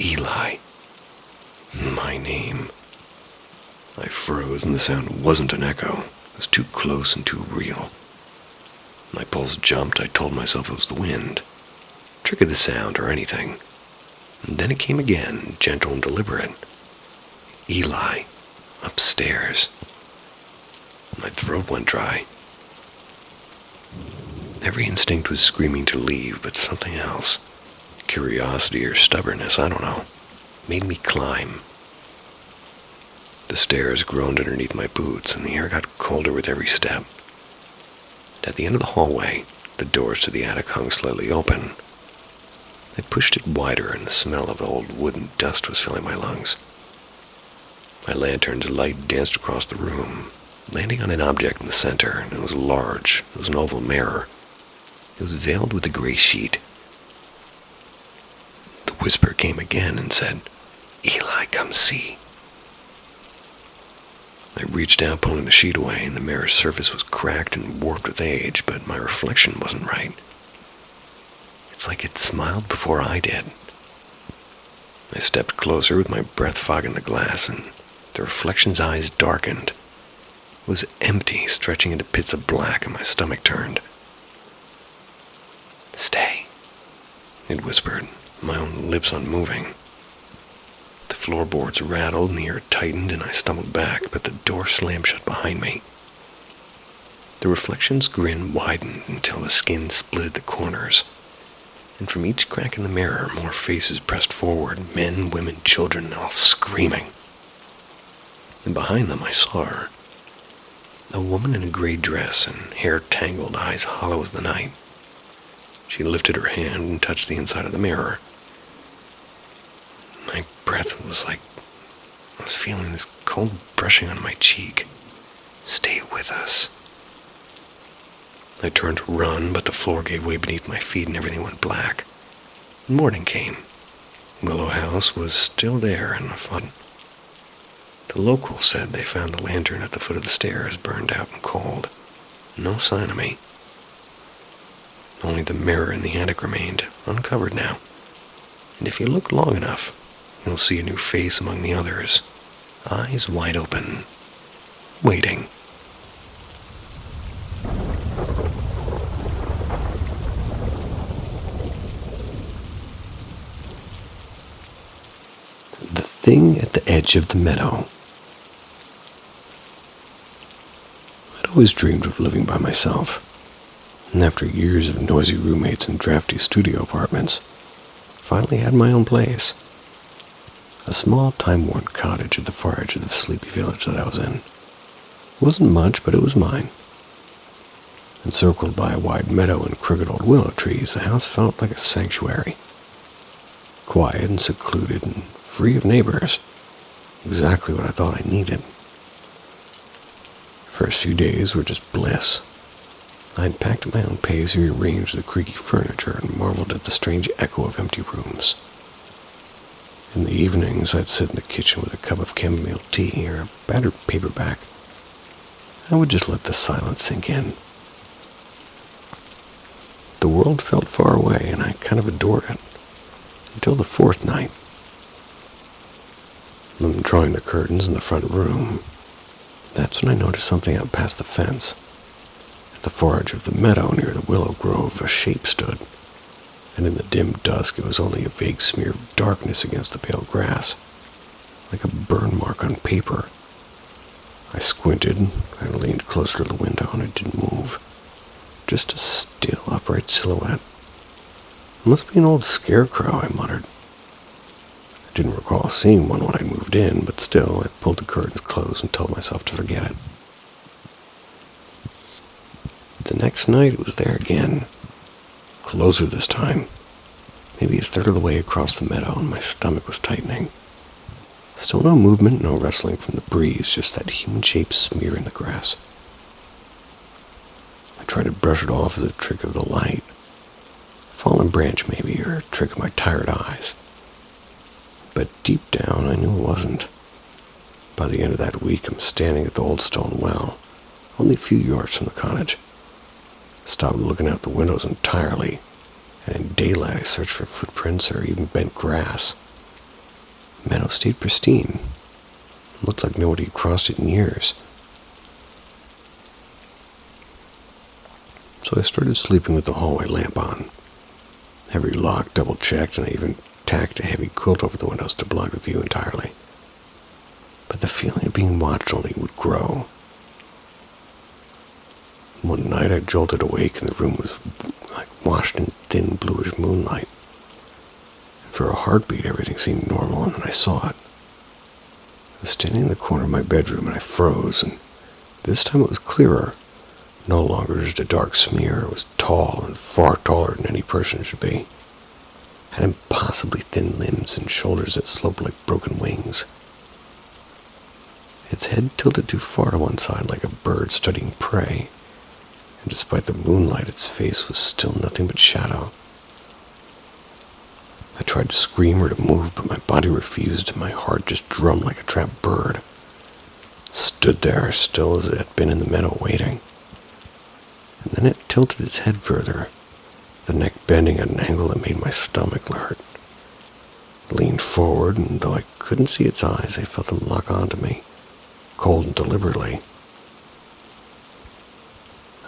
Eli. My name. I froze, and the sound wasn't an echo. It was too close and too real. My pulse jumped. I told myself it was the wind. Trick of the sound or anything. And then it came again, gentle and deliberate. Eli. Upstairs. My throat went dry. Every instinct was screaming to leave, but something else, curiosity or stubbornness, I don't know, made me climb. The stairs groaned underneath my boots, and the air got colder with every step. And at the end of the hallway, the doors to the attic hung slightly open. I pushed it wider, and the smell of old wood and dust was filling my lungs. My lantern's light danced across the room, landing on an object in the center, and it was large. It was an oval mirror. It was veiled with a gray sheet. The whisper came again and said, Eli, come see. I reached out, pulling the sheet away, and the mirror's surface was cracked and warped with age, but my reflection wasn't right. It's like it smiled before I did. I stepped closer with my breath fogging the glass, and the reflection's eyes darkened. It was empty, stretching into pits of black, and my stomach turned. Stay, it whispered, my own lips unmoving. The floorboards rattled and the air tightened, and I stumbled back, but the door slammed shut behind me. The reflection's grin widened until the skin split at the corners, and from each crack in the mirror, more faces pressed forward, men, women, children, all screaming. And behind them I saw her, a woman in a gray dress and hair tangled, eyes hollow as the night. She lifted her hand and touched the inside of the mirror. My breath was like I was feeling this cold brushing on my cheek. Stay with us. I turned to run, but the floor gave way beneath my feet and everything went black. Morning came. Willow House was still there, and I thought. The locals said they found the lantern at the foot of the stairs burned out and cold. No sign of me. Only the mirror in the attic remained, uncovered now. And if you look long enough, you'll see a new face among the others, eyes wide open, waiting. The thing at the edge of the meadow. I'd always dreamed of living by myself. And after years of noisy roommates and drafty studio apartments, finally had my own place. A small, time-worn cottage at the far edge of the sleepy village that I was in. It wasn't much, but it was mine. Encircled by a wide meadow and crooked old willow trees, the house felt like a sanctuary. Quiet and secluded and free of neighbors. Exactly what I thought I needed. The first few days were just bliss. I'd packed at my own pace, rearranged the creaky furniture, and marveled at the strange echo of empty rooms. In the evenings, I'd sit in the kitchen with a cup of chamomile tea or a battered paperback. I would just let the silence sink in. The world felt far away, and I kind of adored it. Until the fourth night. I'm drawing the curtains in the front room. That's when I noticed something out past the fence. At the far edge of the meadow near the willow grove, a shape stood, and in the dim dusk it was only a vague smear of darkness against the pale grass, like a burn mark on paper. I squinted, I leaned closer to the window, and it didn't move. Just a still, upright silhouette. It must be an old scarecrow, I muttered. I didn't recall seeing one when I moved in, but still, I pulled the curtains close and told myself to forget it. The next night, it was there again. Closer this time. Maybe a third of the way across the meadow, and my stomach was tightening. Still no movement, no rustling from the breeze, just that human-shaped smear in the grass. I tried to brush it off as a trick of the light. Fallen branch, maybe, or a trick of my tired eyes. But deep down, I knew it wasn't. By the end of that week, I'm standing at the old stone well, only a few yards from the cottage. Stopped looking out the windows entirely, and in daylight I searched for footprints or even bent grass. The meadow stayed pristine. It looked like nobody had crossed it in years. So I started sleeping with the hallway lamp on. Every lock double-checked, and I even tacked a heavy quilt over the windows to block the view entirely. But the feeling of being watched only would grow. One night I jolted awake and the room was like washed in thin bluish moonlight. For a heartbeat everything seemed normal, and then I saw it. I was standing in the corner of my bedroom and I froze, and this time it was clearer. No longer just a dark smear. It was tall and far taller than any person should be. It had impossibly thin limbs and shoulders that sloped like broken wings. Its head tilted too far to one side like a bird studying prey, and despite the moonlight, its face was still nothing but shadow. I tried to scream or to move, but my body refused, and my heart just drummed like a trapped bird. It stood there, still as it had been in the meadow, waiting. And then it tilted its head further, the neck bending at an angle that made my stomach hurt. It leaned forward, and though I couldn't see its eyes, I felt them lock onto me, cold and deliberately.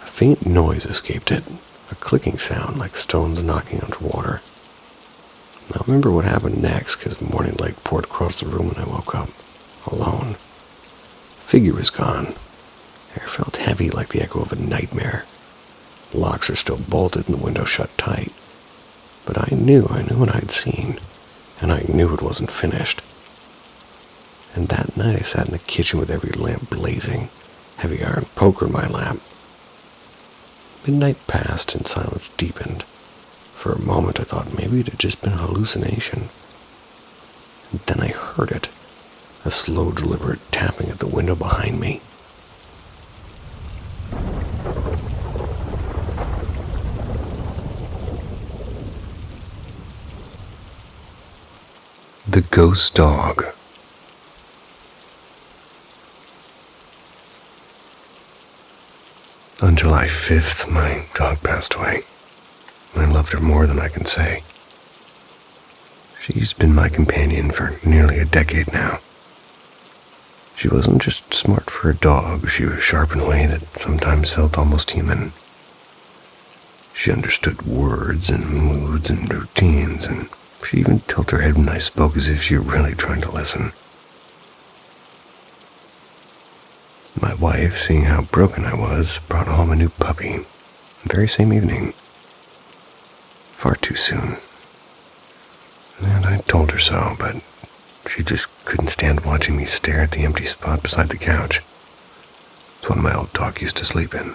A faint noise escaped it, a clicking sound like stones knocking underwater. I remember what happened next, because morning light poured across the room when I woke up, alone. The figure was gone. Air felt heavy like the echo of a nightmare. The locks are still bolted and the window shut tight. But I knew what I'd seen, and I knew it wasn't finished. And that night I sat in the kitchen with every lamp blazing, heavy iron poker in my lap. Midnight passed and silence deepened. For a moment I thought maybe it had just been a hallucination. And then I heard it, a slow, deliberate tapping at the window behind me. The Ghost Dog. On July 5th, my dog passed away. I loved her more than I can say. She's been my companion for nearly a decade now. She wasn't just smart for a dog, she was sharp in a way that sometimes felt almost human. She understood words and moods and routines, and she even tilted her head when I spoke as if she were really trying to listen. My wife, seeing how broken I was, brought home a new puppy, the very same evening. Far too soon. And I told her so, but she just couldn't stand watching me stare at the empty spot beside the couch. It's one my old dog used to sleep in.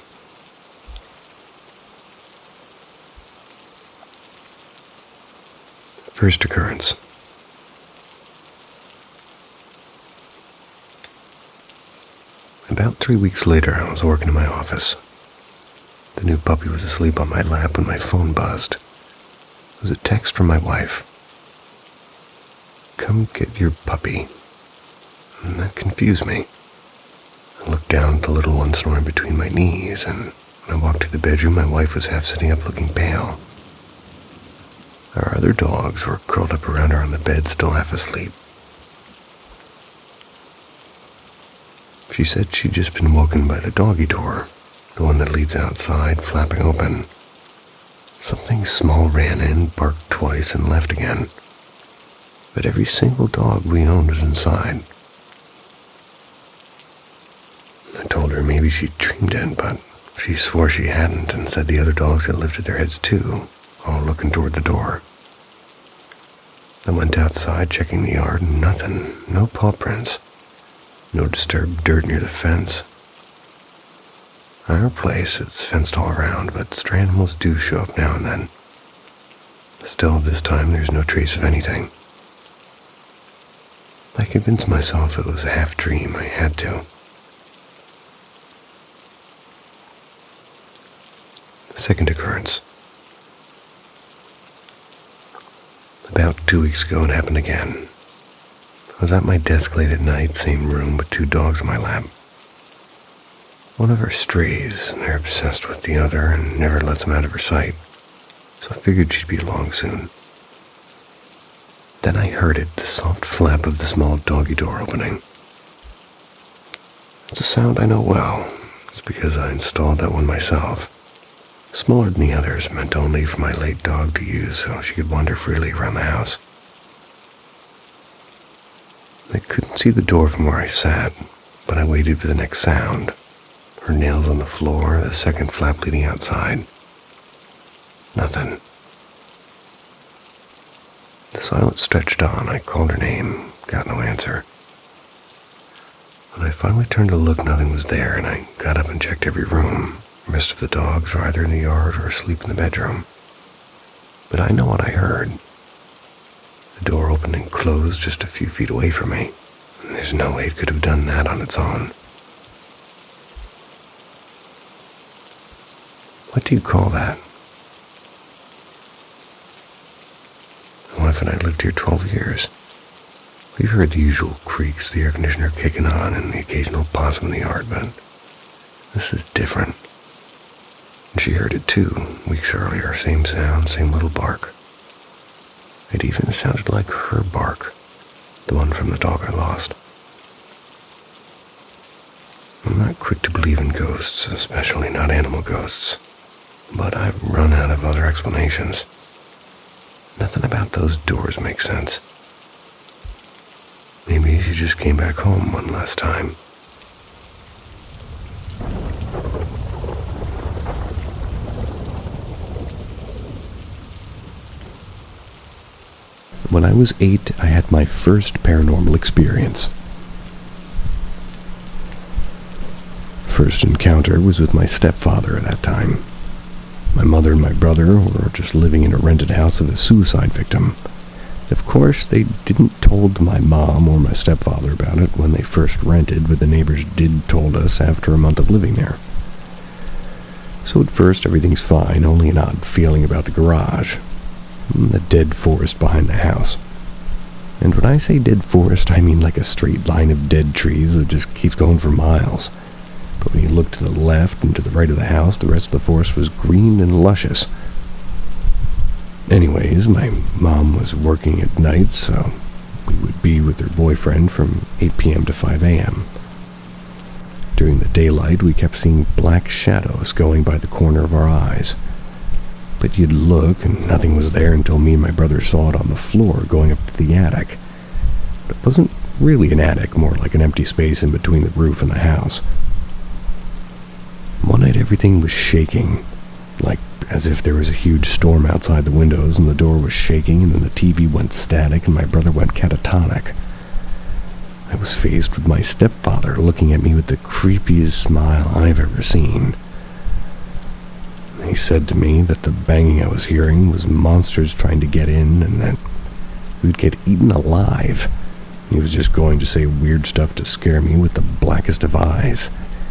First occurrence. About 3 weeks later, I was working in my office. The new puppy was asleep on my lap when my phone buzzed. It was a text from my wife. "Come get your puppy." And that confused me. I looked down at the little one snoring between my knees, and when I walked to the bedroom, my wife was half sitting up looking pale. Our other dogs were curled up around her on the bed, still half asleep. She said she'd just been woken by the doggy door, the one that leads outside, flapping open. Something small ran in, barked twice, and left again. But every single dog we owned was inside. I told her maybe she'd dreamed it, but she swore she hadn't and said the other dogs had lifted their heads too, all looking toward the door. I went outside, checking the yard, and nothing, no paw prints. No disturbed dirt near the fence. Our place is fenced all around, but stray animals do show up now and then. Still, this time there's no trace of anything. I convinced myself it was a half-dream. I had to. Second occurrence. About 2 weeks ago, it happened again. I was at my desk late at night, same room, with 2 dogs in my lap. One of her strays, and they're obsessed with the other and never lets them out of her sight. so I figured she'd be along soon. Then I heard it, the soft flap of the small doggy door opening. It's a sound I know well. It's because I installed that one myself. Smaller than the others, meant only for my late dog to use so she could wander freely around the house. I couldn't see the door from where I sat, but I waited for the next sound. Her nails on the floor, the second flap leading outside. Nothing. The silence stretched on. I called her name, got no answer. When I finally turned to look, nothing was there, and I got up and checked every room. The rest of the dogs were either in the yard or asleep in the bedroom. But I know what I heard. The door opened and closed just a few feet away from me, and there's no way it could have done that on its own. What do you call that? My wife and I lived here 12 years. We've heard the usual creaks, the air conditioner kicking on, and the occasional possum in the yard, but this is different. And she heard it too, weeks earlier. Same sound, same little bark. It even sounded like her bark, the one from the dog I lost. I'm not quick to believe in ghosts, especially not animal ghosts, but I've run out of other explanations. Nothing about those doors makes sense. Maybe she just came back home one last time. When I was 8, I had my first paranormal experience. First encounter was with my stepfather at that time. My mother and my brother were just living in a rented house of a suicide victim. Of course, they didn't told my mom or my stepfather about it when they first rented, but the neighbors did told us after a month of living there. So at first, everything's fine, only an odd feeling about the garage. The dead forest behind the house. And when I say dead forest, I mean like a straight line of dead trees that just keeps going for miles. But when you look to the left and to the right of the house, the rest of the forest was green and luscious. Anyways, my mom was working at night, so we would be with her boyfriend from 8 p.m. to 5 a.m. During the daylight, we kept seeing black shadows going by the corner of our eyes. But you'd look, and nothing was there until me and my brother saw it on the floor going up to the attic. But it wasn't really an attic, more like an empty space in between the roof and the house. One night everything was shaking, like as if there was a huge storm outside the windows, and the door was shaking, and then the TV went static, and my brother went catatonic. I was faced with my stepfather looking at me with the creepiest smile I've ever seen. He said to me that the banging I was hearing was monsters trying to get in, and that we would get eaten alive. He was just going to say weird stuff to scare me with the blackest of eyes.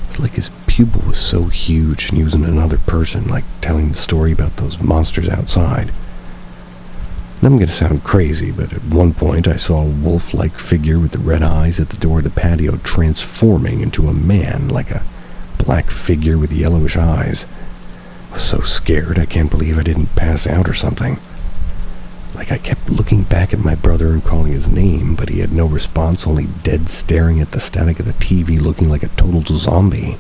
It's like his pupil was so huge and he was another person, like telling the story about those monsters outside. And I'm going to sound crazy, but at one point I saw a wolf-like figure with the red eyes at the door of the patio transforming into a man, like a black figure with yellowish eyes. I was so scared I can't believe I didn't pass out or something. Like I kept looking back at my brother and calling his name, but he had no response, only dead staring at the static of the TV, looking like a total zombie.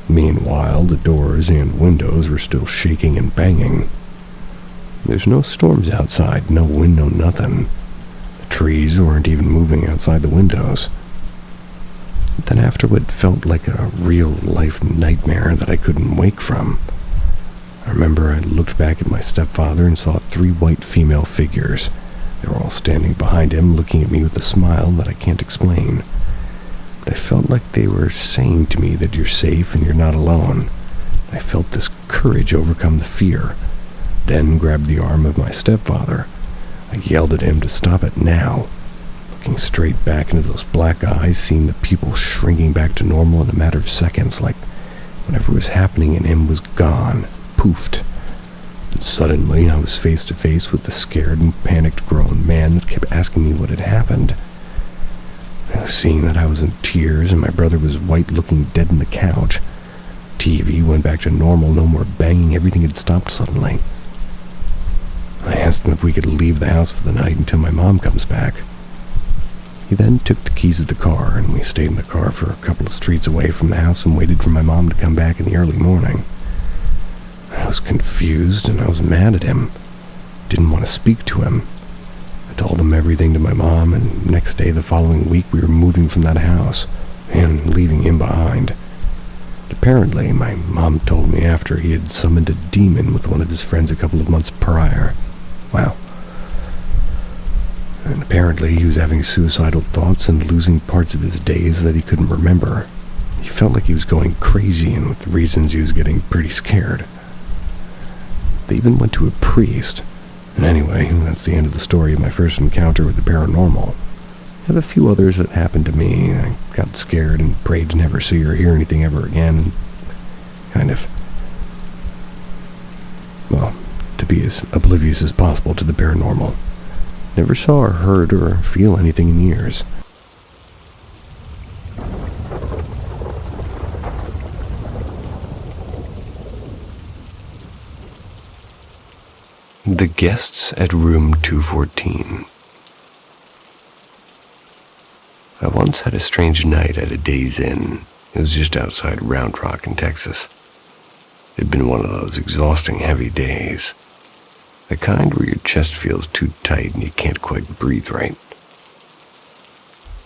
Meanwhile, the doors and windows were still shaking and banging. There's no storms outside, no wind, no nothing. The trees weren't even moving outside the windows. Then after what felt like a real-life nightmare that I couldn't wake from, I remember I looked back at my stepfather and saw 3 white female figures. They were all standing behind him, looking at me with a smile that I can't explain. But I felt like they were saying to me that you're safe and you're not alone. I felt this courage overcome the fear, then grabbed the arm of my stepfather. I yelled at him to stop it now. Looking straight back into those black eyes, seeing the pupil shrinking back to normal in a matter of seconds, like whatever was happening in him was gone. Poofed. And suddenly I was face to face with the scared and panicked grown man that kept asking me what had happened. I was seeing that I was in tears and my brother was white, looking dead in the couch. TV went back to normal, no more banging, everything had stopped suddenly. I asked him if we could leave the house for the night until my mom comes back. He then took the keys of the car, and we stayed in the car for a couple of streets away from the house and waited for my mom to come back in the early morning. I was confused, and I was mad at him. Didn't want to speak to him. I told him everything to my mom, and next day the following week we were moving from that house and leaving him behind. Apparently, my mom told me after he had summoned a demon with one of his friends a couple of months prior. Wow. And apparently he was having suicidal thoughts and losing parts of his days that he couldn't remember. He felt like he was going crazy, and with the reasons he was getting pretty scared. They even went to a priest. And anyway, that's the end of the story of my first encounter with the paranormal. I have a few others that happened to me. I got scared and prayed to never see or hear anything ever again. Kind of, well, to be as oblivious as possible to the paranormal. Never saw or heard or feel anything in years. The Guests at Room 214. I once had a strange night at a Days Inn. It was just outside Round Rock in Texas. It had been one of those exhausting, heavy days. The kind where your chest feels too tight and you can't quite breathe right.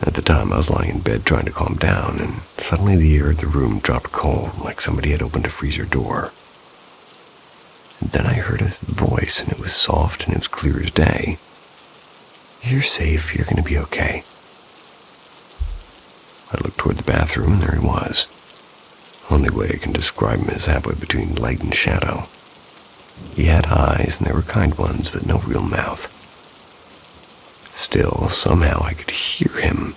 At the time, I was lying in bed trying to calm down, and suddenly the air in the room dropped cold, like somebody had opened a freezer door. And then I heard a voice, and it was soft and it was clear as day. "You're safe, you're going to be okay." I looked toward the bathroom, and there he was. Only way I can describe him is halfway between light and shadow. He had eyes, and they were kind ones, but no real mouth. Still, somehow I could hear him.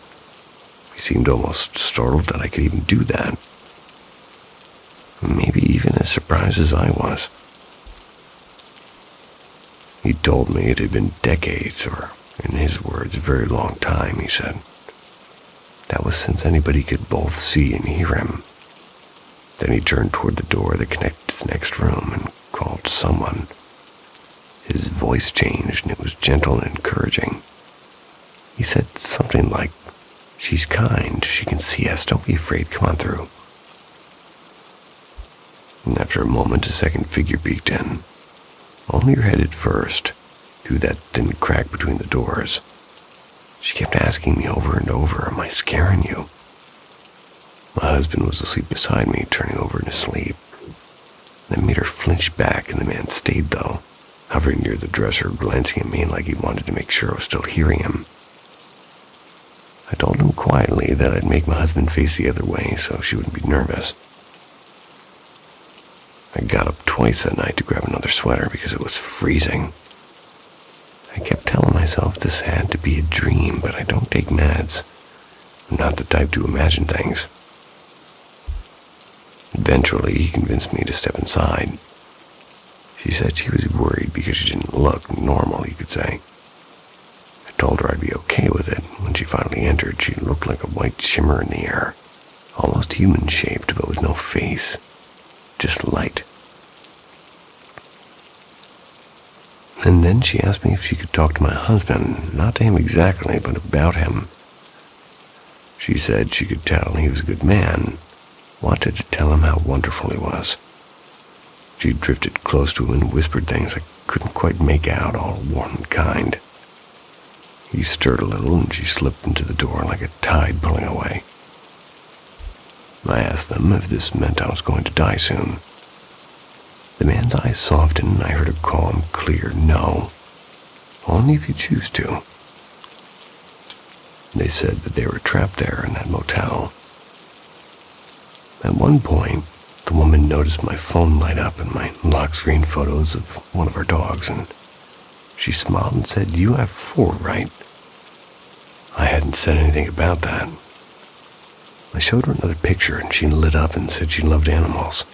He seemed almost startled that I could even do that. Maybe even as surprised as I was. He told me it had been decades, or in his words, a very long time, he said. That was since anybody could both see and hear him. Then he turned toward the door that connected to the next room and called someone. His voice changed, and it was gentle and encouraging. He said something like, "She's kind, she can see us, don't be afraid, come on through." And after a moment, a second figure peeked in. Only her head at first, through that thin crack between the doors. She kept asking me over and over, "Am I scaring you?" My husband was asleep beside me, turning over in his sleep. That made her flinch back, and the man stayed, though, hovering near the dresser, glancing at me like he wanted to make sure I was still hearing him. I told him quietly that I'd make my husband face the other way so she wouldn't be nervous. I got up twice that night to grab another sweater because it was freezing. I kept telling myself this had to be a dream, but I don't take meds. I'm not the type to imagine things. Eventually, he convinced me to step inside. She said she was worried because she didn't look normal, you could say. I told her I'd be okay with it. When she finally entered, she looked like a white shimmer in the air, almost human-shaped, but with no face, just light. And then she asked me if she could talk to my husband, not to him exactly, but about him. She said she could tell he was a good man, wanted to tell him how wonderful he was. She drifted close to him and whispered things I couldn't quite make out, all warm and kind. He stirred a little, and she slipped into the door like a tide pulling away. I asked them if this meant I was going to die soon. The man's eyes softened, and I heard a calm, clear no. Only if you choose to. They said that they were trapped there in that motel. At one point, the woman noticed my phone light up and my lock screen photos of one of our dogs, and she smiled and said, "You have 4, right?" I hadn't said anything about that. I showed her another picture, and she lit up and said she loved animals.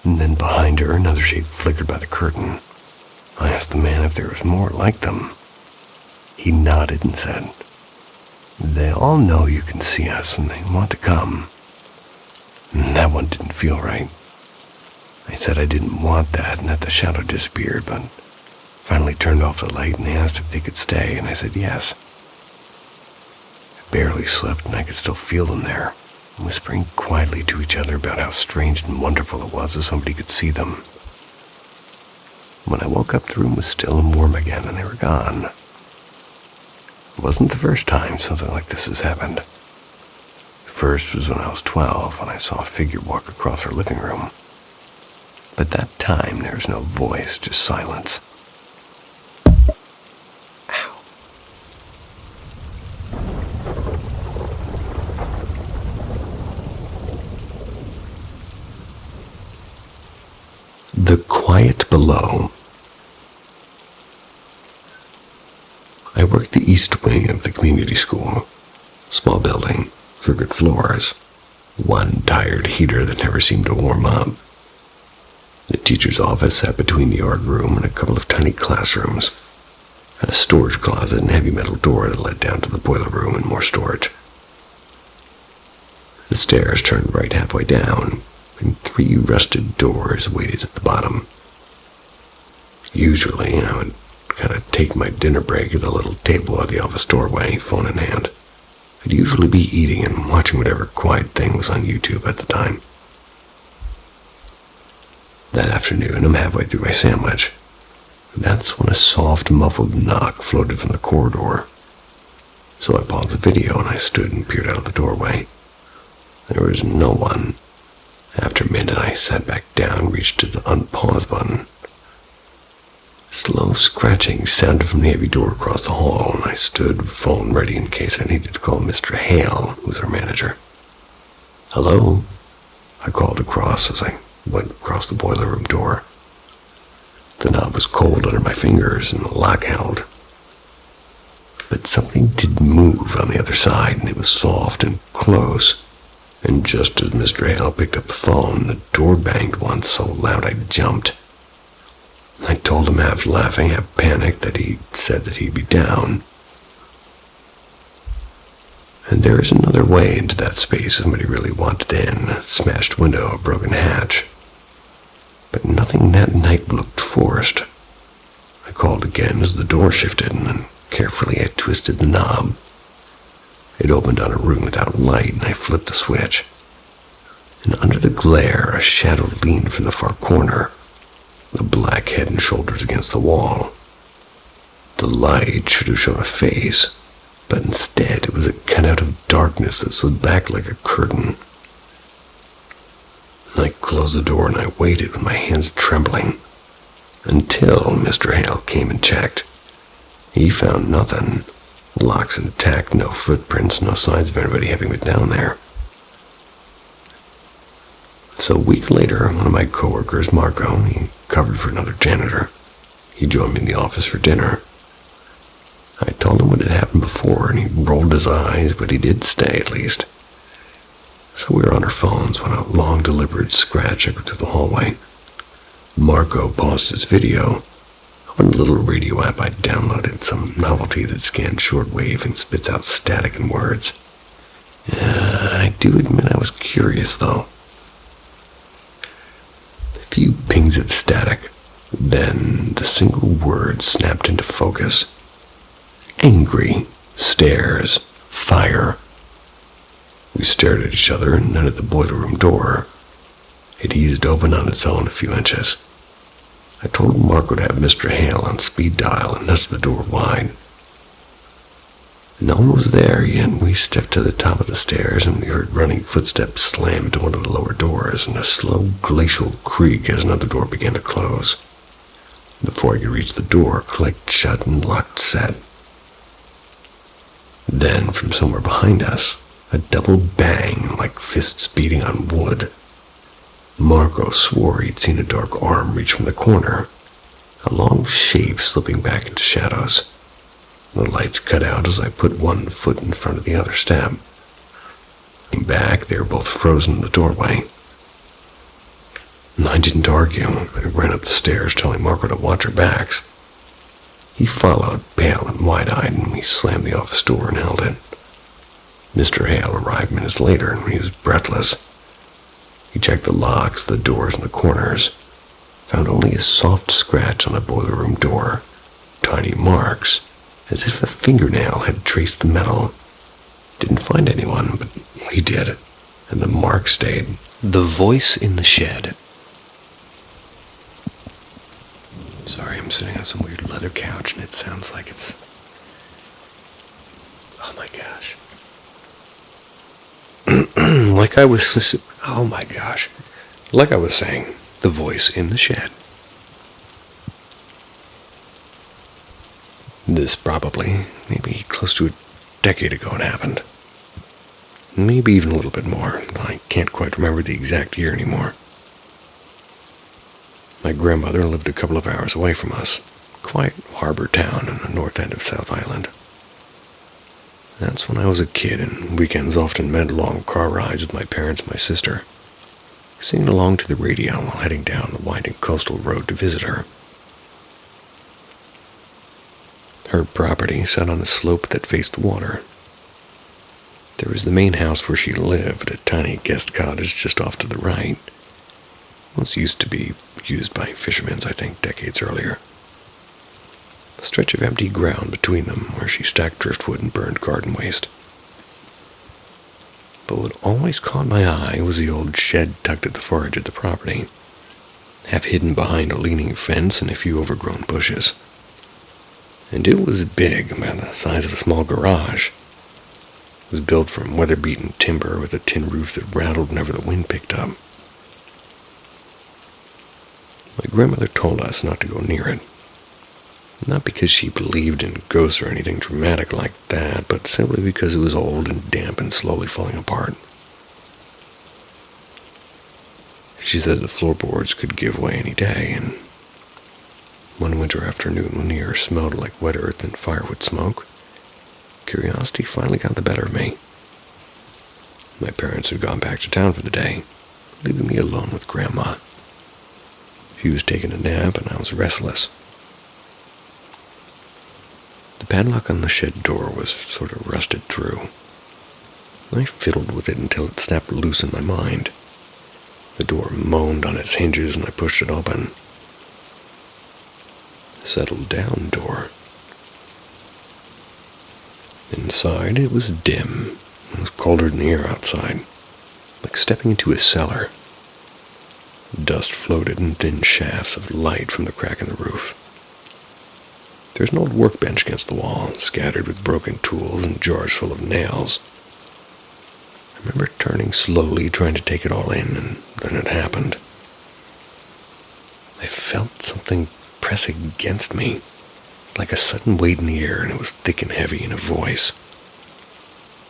And then behind her, another shape flickered by the curtain. I asked the man if there was more like them. He nodded and said, "They all know you can see us, and they want to come." That one didn't feel right. I said I didn't want that and that the shadow disappeared, but finally turned off the light and they asked if they could stay, and I said yes. I barely slept and I could still feel them there, whispering quietly to each other about how strange and wonderful it was that somebody could see them. When I woke up, the room was still and warm again and they were gone. It wasn't the first time something like this has happened. First was when I was 12 and I saw a figure walk across our living room. But that time there was no voice, just silence. Ow. The Quiet Below. I worked the east wing of the community school. Small building, crooked floors, one tired heater that never seemed to warm up. The teacher's office sat between the art room and a couple of tiny classrooms, had a storage closet and a heavy metal door that led down to the boiler room and more storage. The stairs turned right halfway down, and 3 rusted doors waited at the bottom. Usually, I would kind of take my dinner break at the little table at the office doorway, phone in hand. I'd usually be eating and watching whatever quiet thing was on YouTube at the time. That afternoon, I'm halfway through my sandwich. That's when a soft, muffled knock floated from the corridor. So I paused the video and I stood and peered out of the doorway. There was no one. After a minute, I sat back down, reached to the unpause button. Slow scratching sounded from the heavy door across the hall, and I stood, phone ready in case I needed to call Mr. Hale, who's our manager. "Hello?" I called across as I went across the boiler room door. The knob was cold under my fingers and the lock held. But something did move on the other side, and it was soft and close. And just as Mr. Hale picked up the phone, the door banged once so loud I jumped. I told him, half laughing, half panicked, that he said that he'd be down. And there is another way into that space somebody really wanted in, a smashed window, a broken hatch. But nothing that night looked forced. I called again as the door shifted, and then carefully I twisted the knob. It opened on a room without light, and I flipped the switch. And under the glare, a shadow leaned from the far corner, the black head and shoulders against the wall. The light should have shown a face, but instead it was a cutout of darkness that slid back like a curtain. I closed the door and I waited with my hands trembling until Mr. Hale came and checked. He found nothing. The lock's intact, no footprints, no signs of anybody having been down there. So a week later, one of my coworkers, Marco, he covered for another janitor. He joined me in the office for dinner. I told him what had happened before, and he rolled his eyes, but he did stay at least. So we were on our phones when a long, deliberate scratch echoed through the hallway. Marco paused his video, opened a little radio app I'd downloaded, some novelty that scans shortwave and spits out static and words. I do admit I was curious, though. A few pings of static, then the single word snapped into focus. Angry, stairs, fire. We stared at each other and then at the boiler room door. It eased open on its own a few inches. I told Marco to have Mr. Hale on speed dial and nudged the door wide. No one was there yet. We stepped to the top of the stairs and we heard running footsteps slam into one of the lower doors and a slow glacial creak as another door began to close. Before I could reach the door, clicked shut and locked set. Then, from somewhere behind us, a double bang like fists beating on wood. Marco swore he'd seen a dark arm reach from the corner, a long shape slipping back into shadows. The lights cut out as I put one foot in front of the other step. Looking back, they were both frozen in the doorway. I didn't argue. I ran up the stairs telling Marco to watch her backs. He followed, pale and wide-eyed, and we slammed the office door and held it. Mr. Hale arrived minutes later, and he was breathless. He checked the locks, the doors, and the corners. Found only a soft scratch on the boiler room door. Tiny marks, as if a fingernail had traced the metal. Didn't find anyone, but we did, and the mark stayed. The voice in the shed. Sorry, I'm sitting on some weird leather couch and it sounds like it's... Oh my gosh. Oh my gosh. Like I was saying, the voice in the shed. This probably, maybe close to a decade ago it happened. Maybe even a little bit more. I can't quite remember the exact year anymore. My grandmother lived a couple of hours away from us. Quiet harbor town in the north end of South Island. That's when I was a kid, and weekends often meant long car rides with my parents and my sister, singing along to the radio while heading down the winding coastal road to visit her. Her property sat on a slope that faced the water. There was the main house where she lived, a tiny guest cottage just off to the right. Once used to be used by fishermen, I think, decades earlier. A stretch of empty ground between them where she stacked driftwood and burned garden waste. But what always caught my eye was the old shed tucked at the far edge of the property, half hidden behind a leaning fence and a few overgrown bushes. And it was big, about the size of a small garage. It was built from weather-beaten timber with a tin roof that rattled whenever the wind picked up. My grandmother told us not to go near it. Not because she believed in ghosts or anything dramatic like that, but simply because it was old and damp and slowly falling apart. She said the floorboards could give way any day, and one winter afternoon when the air smelled like wet earth and firewood smoke, curiosity finally got the better of me. My parents had gone back to town for the day, leaving me alone with Grandma. She was taking a nap and I was restless. The padlock on the shed door was sort of rusted through. I fiddled with it until it snapped loose in my mind. The door moaned on its hinges and I pushed it open. Settled down door. Inside it was dim. It was colder than the air outside, like stepping into a cellar. Dust floated in thin shafts of light from the crack in the roof. There's an old workbench against the wall, scattered with broken tools and jars full of nails. I remember turning slowly, trying to take it all in, and then it happened. I felt something press against me, like a sudden weight in the air, and it was thick and heavy in a voice.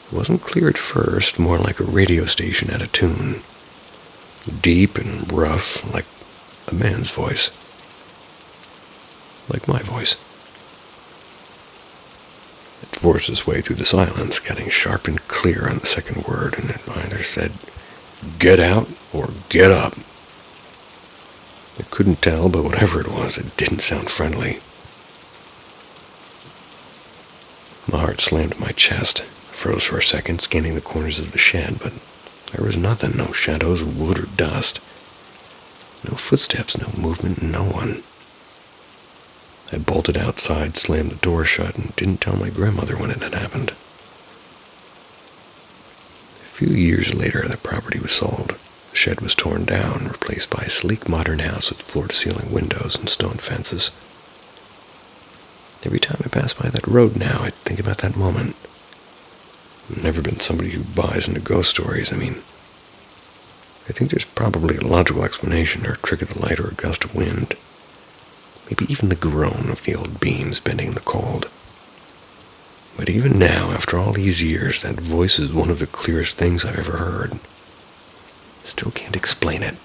It wasn't clear at first, more like a radio station out of tune. Deep and rough, like a man's voice. Like my voice. It forced its way through the silence, cutting sharp and clear on the second word, and it either said, "Get out," or "Get up." I couldn't tell, but whatever it was, it didn't sound friendly. My heart slammed to my chest. I froze for a second, scanning the corners of the shed, but there was nothing, no shadows, wood, or dust. No footsteps, no movement, no one. I bolted outside, slammed the door shut, and didn't tell my grandmother when it had happened. A few years later, the property was sold. The shed was torn down, replaced by a sleek modern house with floor-to-ceiling windows and stone fences. Every time I pass by that road now, I think about that moment. I've never been somebody who buys into ghost stories. I think there's probably a logical explanation, or a trick of the light, or a gust of wind. Maybe even the groan of the old beams bending in the cold. But even now, after all these years, that voice is one of the clearest things I've ever heard. Still can't explain it.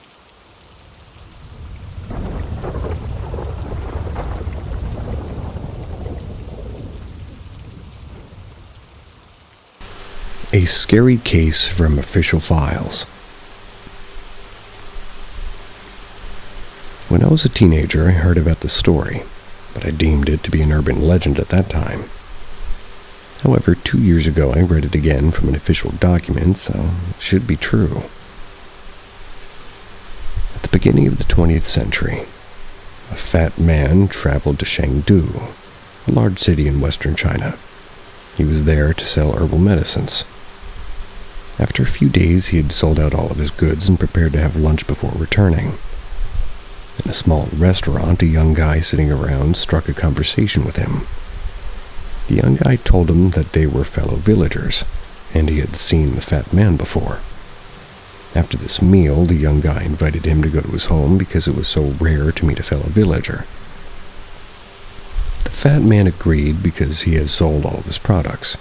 A scary case from official files. When I was a teenager, I heard about the story, but I deemed it to be an urban legend at that time. However, 2 years ago, I read it again from an official document, so it should be true. At the beginning of the 20th century, a fat man traveled to Chengdu, a large city in western China. He was there to sell herbal medicines. After a few days, he had sold out all of his goods and prepared to have lunch before returning. In a small restaurant, a young guy sitting around struck a conversation with him. The young guy told him that they were fellow villagers, and he had seen the fat man before. After this meal, the young guy invited him to go to his home because it was so rare to meet a fellow villager. The fat man agreed because he had sold all of his products,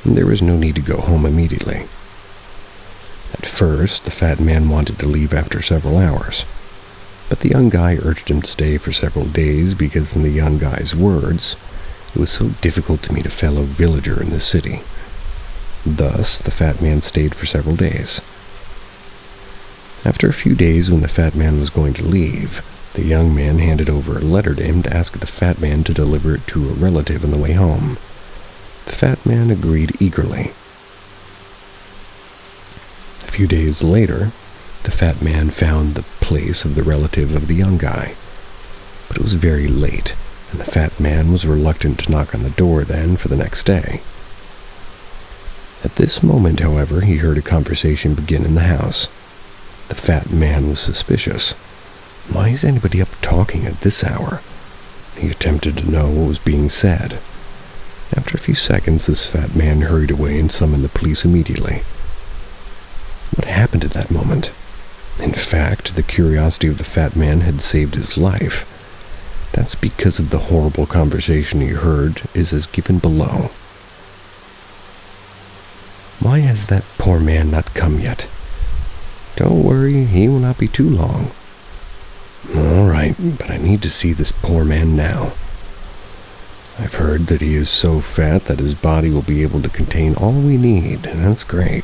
and there was no need to go home immediately. At first, the fat man wanted to leave after several hours, but the young guy urged him to stay for several days because, in the young guy's words, it was so difficult to meet a fellow villager in this city. Thus, the fat man stayed for several days. After a few days, when the fat man was going to leave, the young man handed over a letter to him to ask the fat man to deliver it to a relative on the way home. The fat man agreed eagerly. A few days later, the fat man found the place of the relative of the young guy, but it was very late, and the fat man was reluctant to knock on the door then for the next day. At this moment, however, he heard a conversation begin in the house. The fat man was suspicious. Why is anybody up talking at this hour? He attempted to know what was being said. After a few seconds, this fat man hurried away and summoned the police immediately. What happened at that moment? In fact, the curiosity of the fat man had saved his life. That's because of the horrible conversation he heard is as given below. Why has that poor man not come yet? Don't worry, he will not be too long. All right, but I need to see this poor man now. I've heard that he is so fat that his body will be able to contain all we need, and that's great.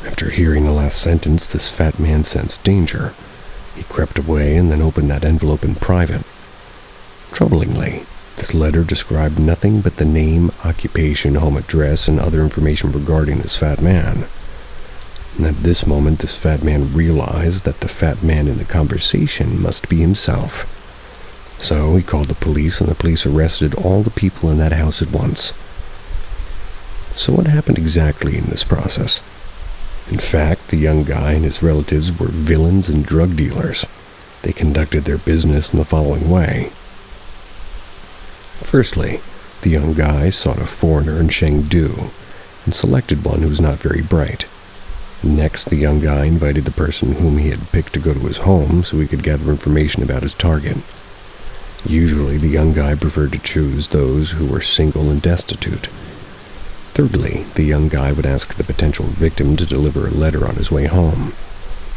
After hearing the last sentence, this fat man sensed danger. He crept away and then opened that envelope in private. Troublingly, this letter described nothing but the name, occupation, home address, and other information regarding this fat man. And at this moment, this fat man realized that the fat man in the conversation must be himself. So he called the police, and the police arrested all the people in that house at once. So what happened exactly in this process? In fact, the young guy and his relatives were villains and drug dealers. They conducted their business in the following way. Firstly, the young guy sought a foreigner in Chengdu and selected one who was not very bright. Next, the young guy invited the person whom he had picked to go to his home so he could gather information about his target. Usually, the young guy preferred to choose those who were single and destitute. Thirdly, the young guy would ask the potential victim to deliver a letter on his way home,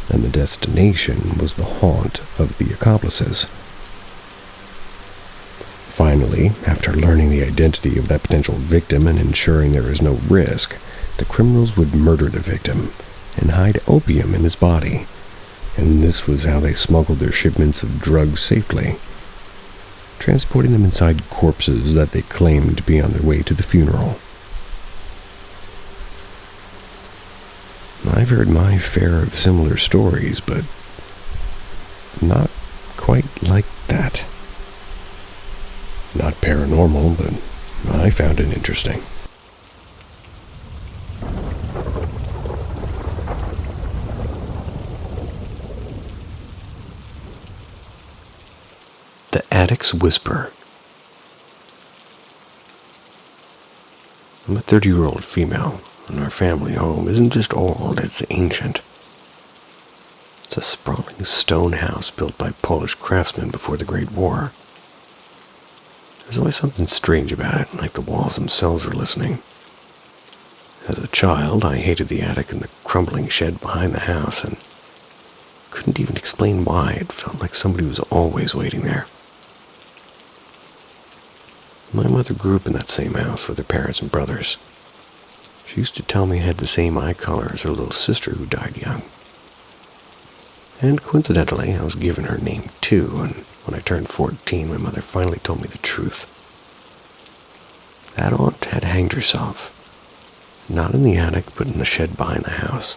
and the destination was the haunt of the accomplices. Finally, after learning the identity of that potential victim and ensuring there is no risk, the criminals would murder the victim and hide opium in his body, and this was how they smuggled their shipments of drugs safely, transporting them inside corpses that they claimed to be on their way to the funeral. I've heard my fair of similar stories, but not quite like that. Not paranormal, but I found it interesting. The Attic's Whisper. I'm a 30-year-old female, and our family home isn't just old, it's ancient. It's a sprawling stone house built by Polish craftsmen before the Great War. There's always something strange about it, like the walls themselves are listening. As a child, I hated the attic and the crumbling shed behind the house, and couldn't even explain why. It felt like somebody was always waiting there. My mother grew up in that same house with her parents and brothers. She used to tell me I had the same eye color as her little sister who died young. And coincidentally, I was given her name too, and when I turned 14, my mother finally told me the truth. That aunt had hanged herself. Not in the attic, but in the shed behind the house.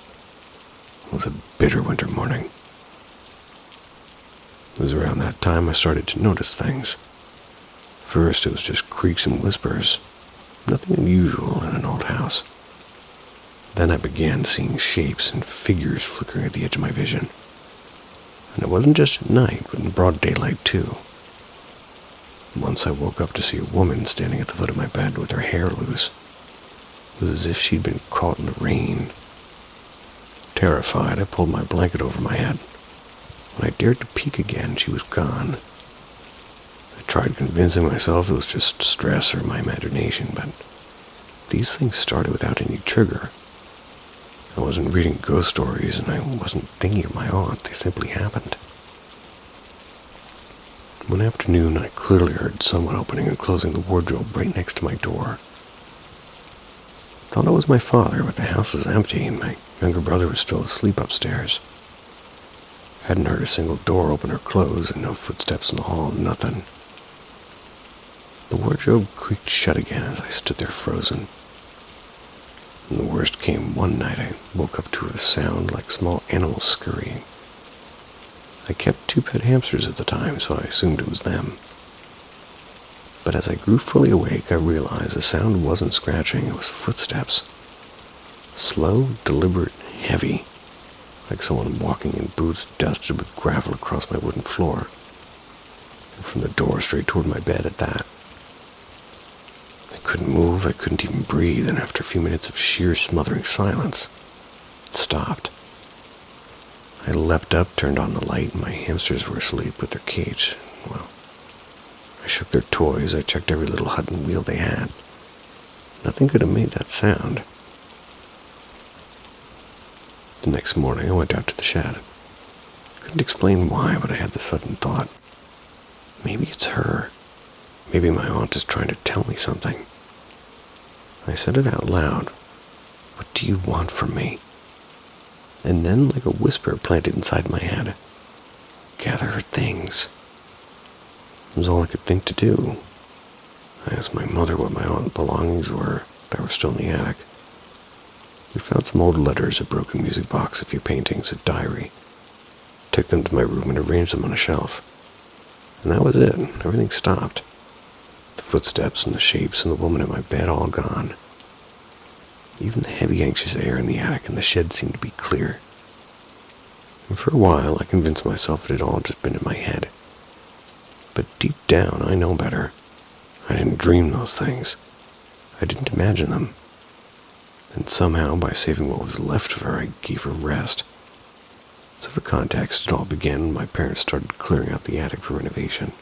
It was a bitter winter morning. It was around that time I started to notice things. First, it was just creaks and whispers. Nothing unusual in an old house. Then I began seeing shapes and figures flickering at the edge of my vision. And it wasn't just at night, but in broad daylight too. Once I woke up to see a woman standing at the foot of my bed with her hair loose. It was as if she'd been caught in the rain. Terrified, I pulled my blanket over my head. When I dared to peek again, she was gone. I tried convincing myself it was just stress or my imagination, but these things started without any trigger. I wasn't reading ghost stories, and I wasn't thinking of my aunt. They simply happened. One afternoon, I clearly heard someone opening and closing the wardrobe right next to my door. I thought it was my father, but the house was empty, and my younger brother was still asleep upstairs. I hadn't heard a single door open or close, and no footsteps in the hall, nothing. The wardrobe creaked shut again as I stood there frozen. And the worst came one night. I woke up to a sound like small animals scurrying. I kept 2 pet hamsters at the time, so I assumed it was them. But as I grew fully awake, I realized the sound wasn't scratching, it was footsteps. Slow, deliberate, heavy, like someone walking in boots dusted with gravel across my wooden floor. And from the door straight toward my bed at that. I couldn't move, I couldn't even breathe, and after a few minutes of sheer smothering silence, it stopped. I leapt up, turned on the light, and my hamsters were asleep with their cage. Well, I shook their toys, I checked every little hut and wheel they had. Nothing could have made that sound. The next morning, I went out to the shed. Couldn't explain why, but I had the sudden thought. Maybe it's her. Maybe my aunt is trying to tell me something. I said it out loud. What do you want from me? And then, like a whisper planted inside my head, gather her things. It was all I could think to do. I asked my mother what my aunt's belongings were. They were still in the attic. We found some old letters, a broken music box, a few paintings, a diary. Took them to my room and arranged them on a shelf. And that was it. Everything stopped. The footsteps and the shapes and the woman in my bed all gone. Even the heavy, anxious air in the attic and the shed seemed to be clear. And for a while, I convinced myself it had all just been in my head. But deep down, I know better. I didn't dream those things. I didn't imagine them. And somehow, by saving what was left of her, I gave her rest. So for context, it all began when my parents started clearing out the attic for renovation.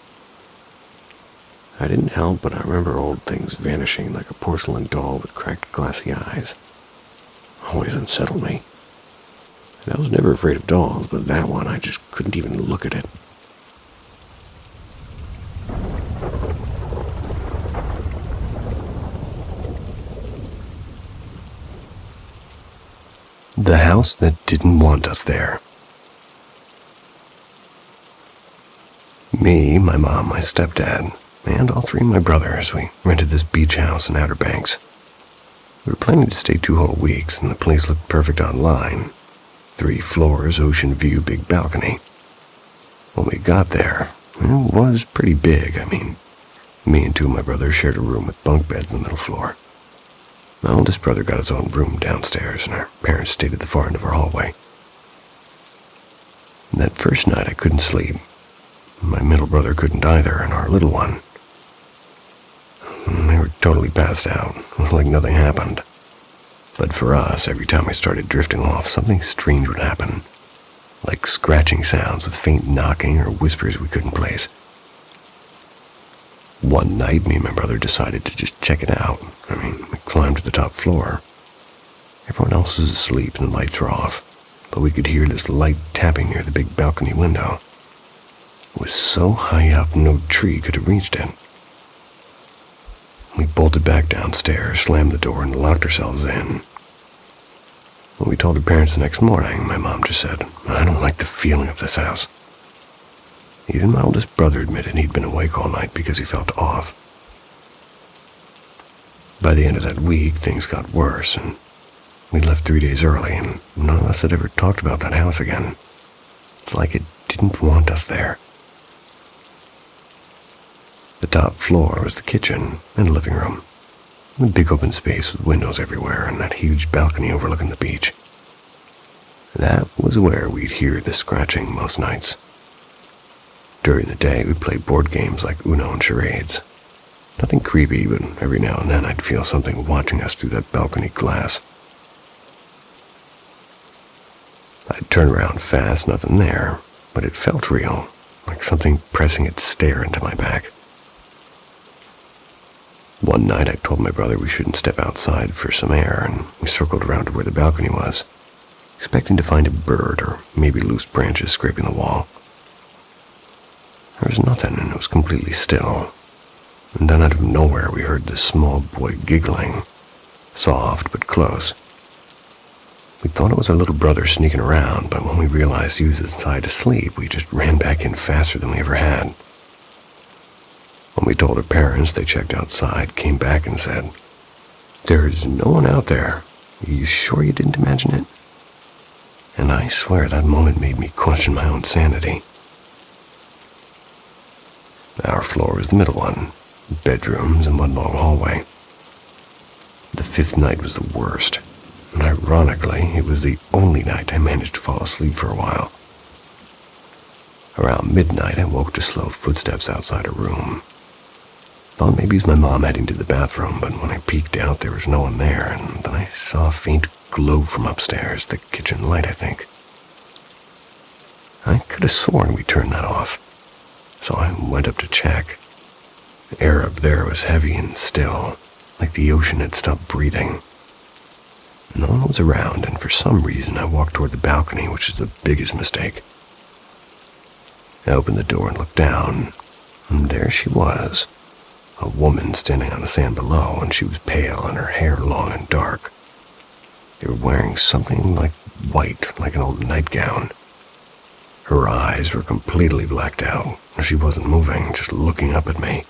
I didn't help, but I remember old things vanishing like a porcelain doll with cracked glassy eyes. Always unsettled me. And I was never afraid of dolls, but that one, I just couldn't even look at it. The house that didn't want us there. Me, my mom, my stepdad, and all 3 of my brothers, we rented this beach house in Outer Banks. We were planning to stay 2 whole weeks, and the place looked perfect online. 3 floors, ocean view, big balcony. When we got there, it was pretty big. I mean, me and 2 of my brothers shared a room with bunk beds in the middle floor. My oldest brother got his own room downstairs, and our parents stayed at the far end of our hallway. That first night, I couldn't sleep. My middle brother couldn't either, and our little one. They were totally passed out. It was like nothing happened. But for us, every time we started drifting off, something strange would happen. Like scratching sounds with faint knocking or whispers we couldn't place. One night, me and my brother decided to just check it out. We climbed to the top floor. Everyone else was asleep and the lights were off, but we could hear this light tapping near the big balcony window. It was so high up, no tree could have reached it. We bolted back downstairs, slammed the door, and locked ourselves in. When we told our parents the next morning, my mom just said, "I don't like the feeling of this house." Even my oldest brother admitted he'd been awake all night because he felt off. By the end of that week, things got worse, and we left 3 days early, and none of us had ever talked about that house again. It's like it didn't want us there. The top floor was the kitchen and living room, a big open space with windows everywhere and that huge balcony overlooking the beach. That was where we'd hear the scratching most nights. During the day, we'd play board games like Uno and charades. Nothing creepy, but every now and then I'd feel something watching us through that balcony glass. I'd turn around fast, nothing there, but it felt real, like something pressing its stare into my back. One night I told my brother we shouldn't step outside for some air, and we circled around to where the balcony was, expecting to find a bird or maybe loose branches scraping the wall. There was nothing, and it was completely still. And then out of nowhere we heard this small boy giggling, soft but close. We thought it was our little brother sneaking around, but when we realized he was inside asleep, we just ran back in faster than we ever had. When we told our parents, they checked outside, came back and said, "There's no one out there. Are you sure you didn't imagine it?" And I swear that moment made me question my own sanity. Our floor was the middle one, bedrooms and one long hallway. The fifth night was the worst, and ironically, it was the only night I managed to fall asleep for a while. Around midnight, I woke to slow footsteps outside a room. Thought maybe it was my mom heading to the bathroom, but when I peeked out, there was no one there, and then I saw a faint glow from upstairs, the kitchen light, I think. I could have sworn we turned that off, so I went up to check. The air up there was heavy and still, like the ocean had stopped breathing. No one was around, and for some reason I walked toward the balcony, which is the biggest mistake. I opened the door and looked down, and there she was, a woman standing on the sand below, and she was pale and her hair long and dark. They were wearing something like white, like an old nightgown. Her eyes were completely blacked out. She wasn't moving, just looking up at me.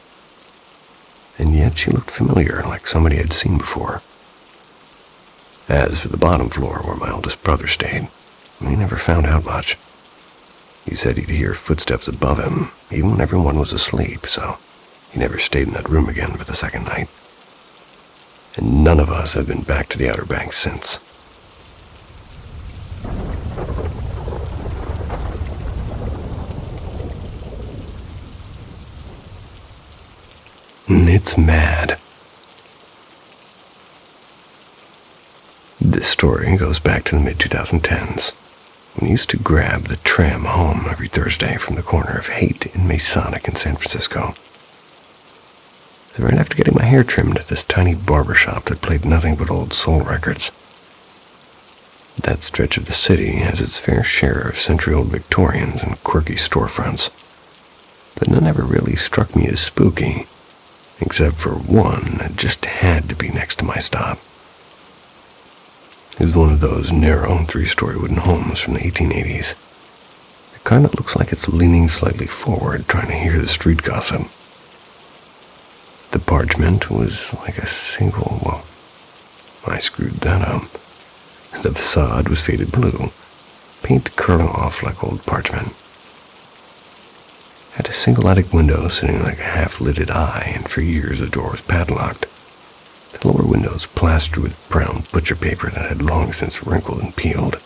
And yet she looked familiar, like somebody I'd seen before. As for the bottom floor, where my oldest brother stayed, we never found out much. He said he'd hear footsteps above him, even when everyone was asleep, so he never stayed in that room again for the second night. And none of us have been back to the Outer Banks since. It's mad. This story goes back to the mid-2010s, when I used to grab the tram home every Thursday from the corner of Haight and Masonic in San Francisco. So right after getting my hair trimmed at this tiny barber shop that played nothing but old soul records. That stretch of the city has its fair share of century-old Victorians and quirky storefronts, but none ever really struck me as spooky, except for one that just had to be next to my stop. It was one of those narrow 3-story wooden homes from the 1880s. The kind that looks like it's leaning slightly forward, trying to hear the street gossip. The parchment was like a single, well, I screwed that up. The facade was faded blue, paint curling off like old parchment. Had a single attic window sitting like a half-lidded eye, and for years the door was padlocked. The lower windows plastered with brown butcher paper that had long since wrinkled and peeled.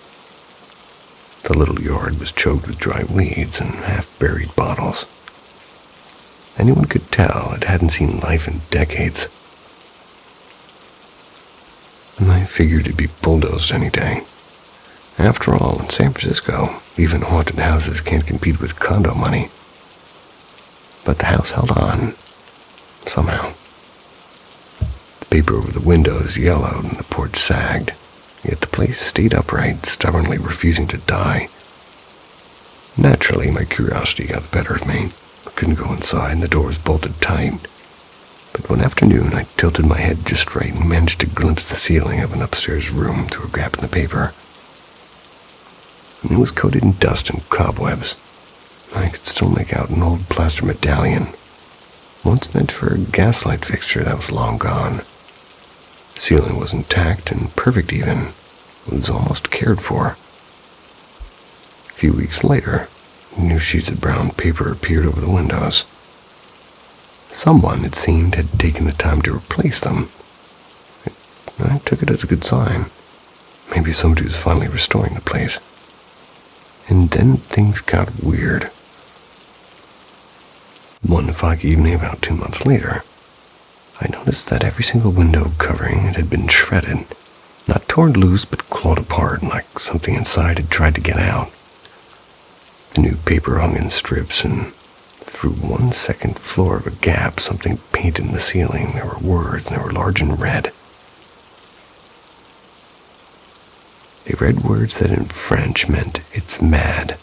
The little yard was choked with dry weeds and half-buried bottles. Anyone could tell it hadn't seen life in decades. And I figured it'd be bulldozed any day. After all, in San Francisco, even haunted houses can't compete with condo money. But the house held on, somehow. The paper over the windows yellowed and the porch sagged, yet the place stayed upright, stubbornly refusing to die. Naturally, my curiosity got the better of me. I couldn't go inside and the doors bolted tight. But one afternoon, I tilted my head just right and managed to glimpse the ceiling of an upstairs room through a gap in the paper. And it was coated in dust and cobwebs. I could still make out an old plaster medallion, once meant for a gaslight fixture that was long gone. The ceiling was intact and perfect even. It was almost cared for. A few weeks later, new sheets of brown paper appeared over the windows. Someone, it seemed, had taken the time to replace them. I took it as a good sign. Maybe somebody was finally restoring the place. And then things got weird. One foggy evening about 2 months later, I noticed that every single window covering it had been shredded, not torn loose but clawed apart like something inside had tried to get out. The new paper hung in strips, and through 1 second floor of a gap, something painted in the ceiling. There were words, and they were large and red. They read words that in French meant, "It's mad."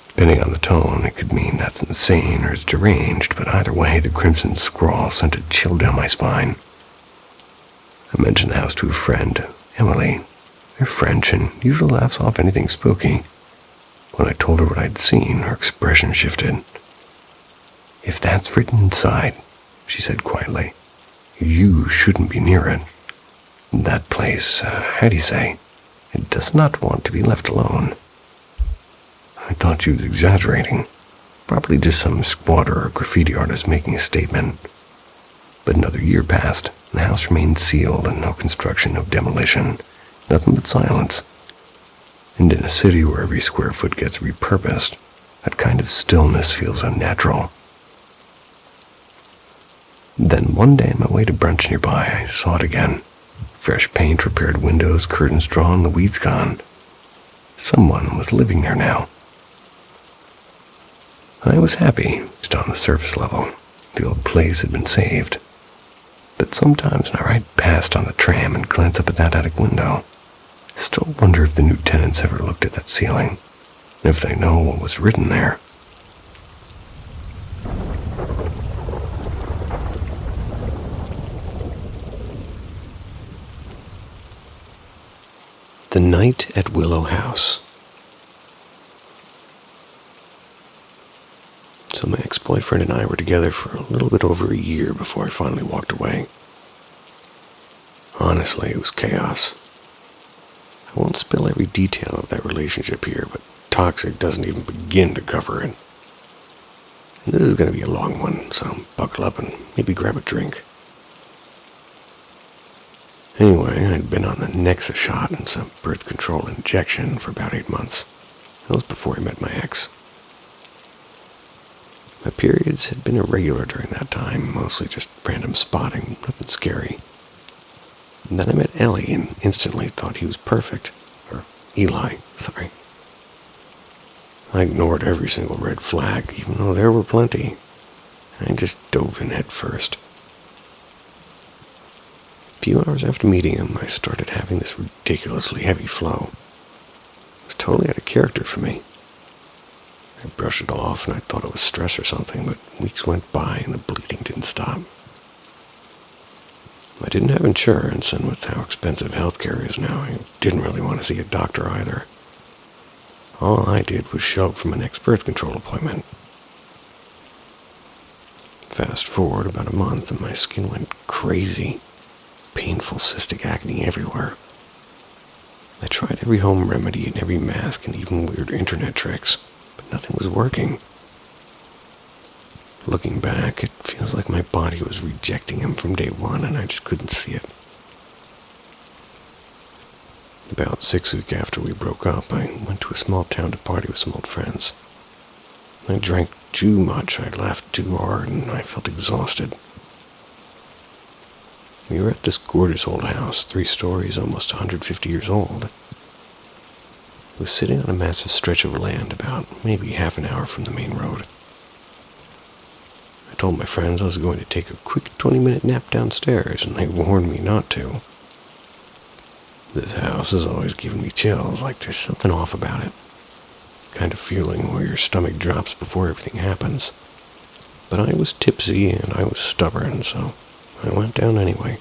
Depending on the tone, it could mean that's insane or it's deranged, but either way, the crimson scrawl sent a chill down my spine. I mentioned the house to a friend, Emily. They're French and usually laughs off anything spooky. When I told her what I'd seen, her expression shifted. "If that's written inside," she said quietly, "you shouldn't be near it. That place, how do you say, it does not want to be left alone." I thought she was exaggerating, probably just some squatter or graffiti artist making a statement. But another year passed, and the house remained sealed, and no construction, no demolition, nothing but silence. And in a city where every square foot gets repurposed, that kind of stillness feels unnatural. Then one day on my way to brunch nearby, I saw it again. Fresh paint, repaired windows, curtains drawn, the weeds gone. Someone was living there now. I was happy, just on the surface level. The old place had been saved. But sometimes when I ride past on the tram and glance up at that attic window, I still wonder if the new tenants ever looked at that ceiling, and if they know what was written there. The Night at Willow House. So my ex-boyfriend and I were together for a little bit over a year before I finally walked away. Honestly, it was chaos. I won't spill every detail of that relationship here, but toxic doesn't even begin to cover it. And this is going to be a long one, so buckle up and maybe grab a drink. Anyway, I'd been on a Nexa shot and some birth control injection for about 8 months. That was before I met my ex. My periods had been irregular during that time, mostly just random spotting, nothing scary. And then I met Ellie and instantly thought he was perfect. Or Eli, sorry. I ignored every single red flag, even though there were plenty. I just dove in head first. A few hours after meeting him, I started having this ridiculously heavy flow. It was totally out of character for me. I brushed it off and I thought it was stress or something, but weeks went by and the bleeding didn't stop. I didn't have insurance, and with how expensive healthcare is now, I didn't really want to see a doctor either. All I did was show up for my next birth control appointment. Fast forward about a month and my skin went crazy. Painful cystic acne everywhere. I tried every home remedy and every mask and even weird internet tricks, but nothing was working. Looking back, it feels like my body was rejecting him from day one and I just couldn't see it. About 6 weeks after we broke up, I went to a small town to party with some old friends. I drank too much, I laughed too hard, and I felt exhausted. We were at this gorgeous old house, 3 stories, almost 150 years old. It was sitting on a massive stretch of land about maybe half an hour from the main road. I told my friends I was going to take a quick 20-minute nap downstairs, and they warned me not to. This house has always given me chills, like there's something off about it. Kind of feeling where your stomach drops before everything happens. But I was tipsy and I was stubborn, so I went down anyway.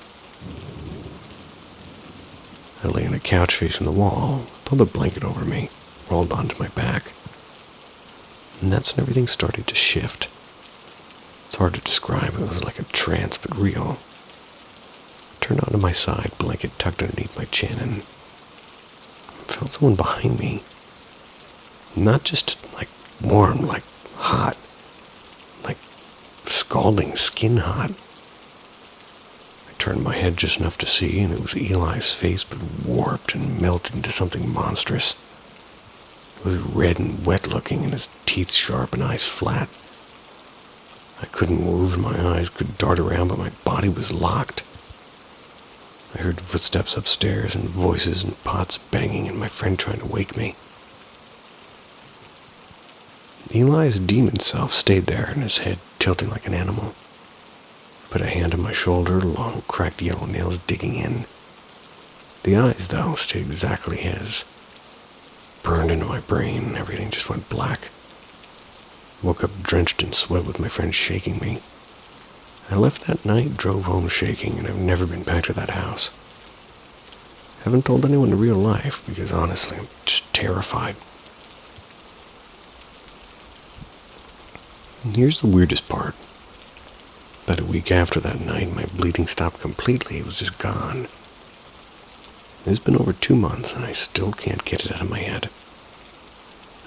I lay on a couch facing the wall, pulled a blanket over me, rolled onto my back. And that's when everything started to shift. It's hard to describe, it was like a trance, but real. I turned onto my side, blanket tucked underneath my chin, and I felt someone behind me. Not just like warm, like hot. scalding, skin hot. I turned my head just enough to see, and it was Eli's face, but warped and melted into something monstrous. It was red and wet looking, and his teeth sharp and eyes flat. I couldn't move, and my eyes could dart around, but my body was locked. I heard footsteps upstairs and voices and pots banging and my friend trying to wake me. Eli's demon self stayed there, and his head tilting like an animal. Put a hand on my shoulder, long cracked yellow nails digging in. The eyes, though, stayed exactly his. Burned into my brain, everything just went black. Woke up drenched in sweat with my friend shaking me. I left that night, drove home shaking, and I've never been back to that house. Haven't told anyone in real life, because honestly, I'm just terrified. And here's the weirdest part. About a week after that night, my bleeding stopped completely. It was just gone. It's been over 2 months, and I still can't get it out of my head.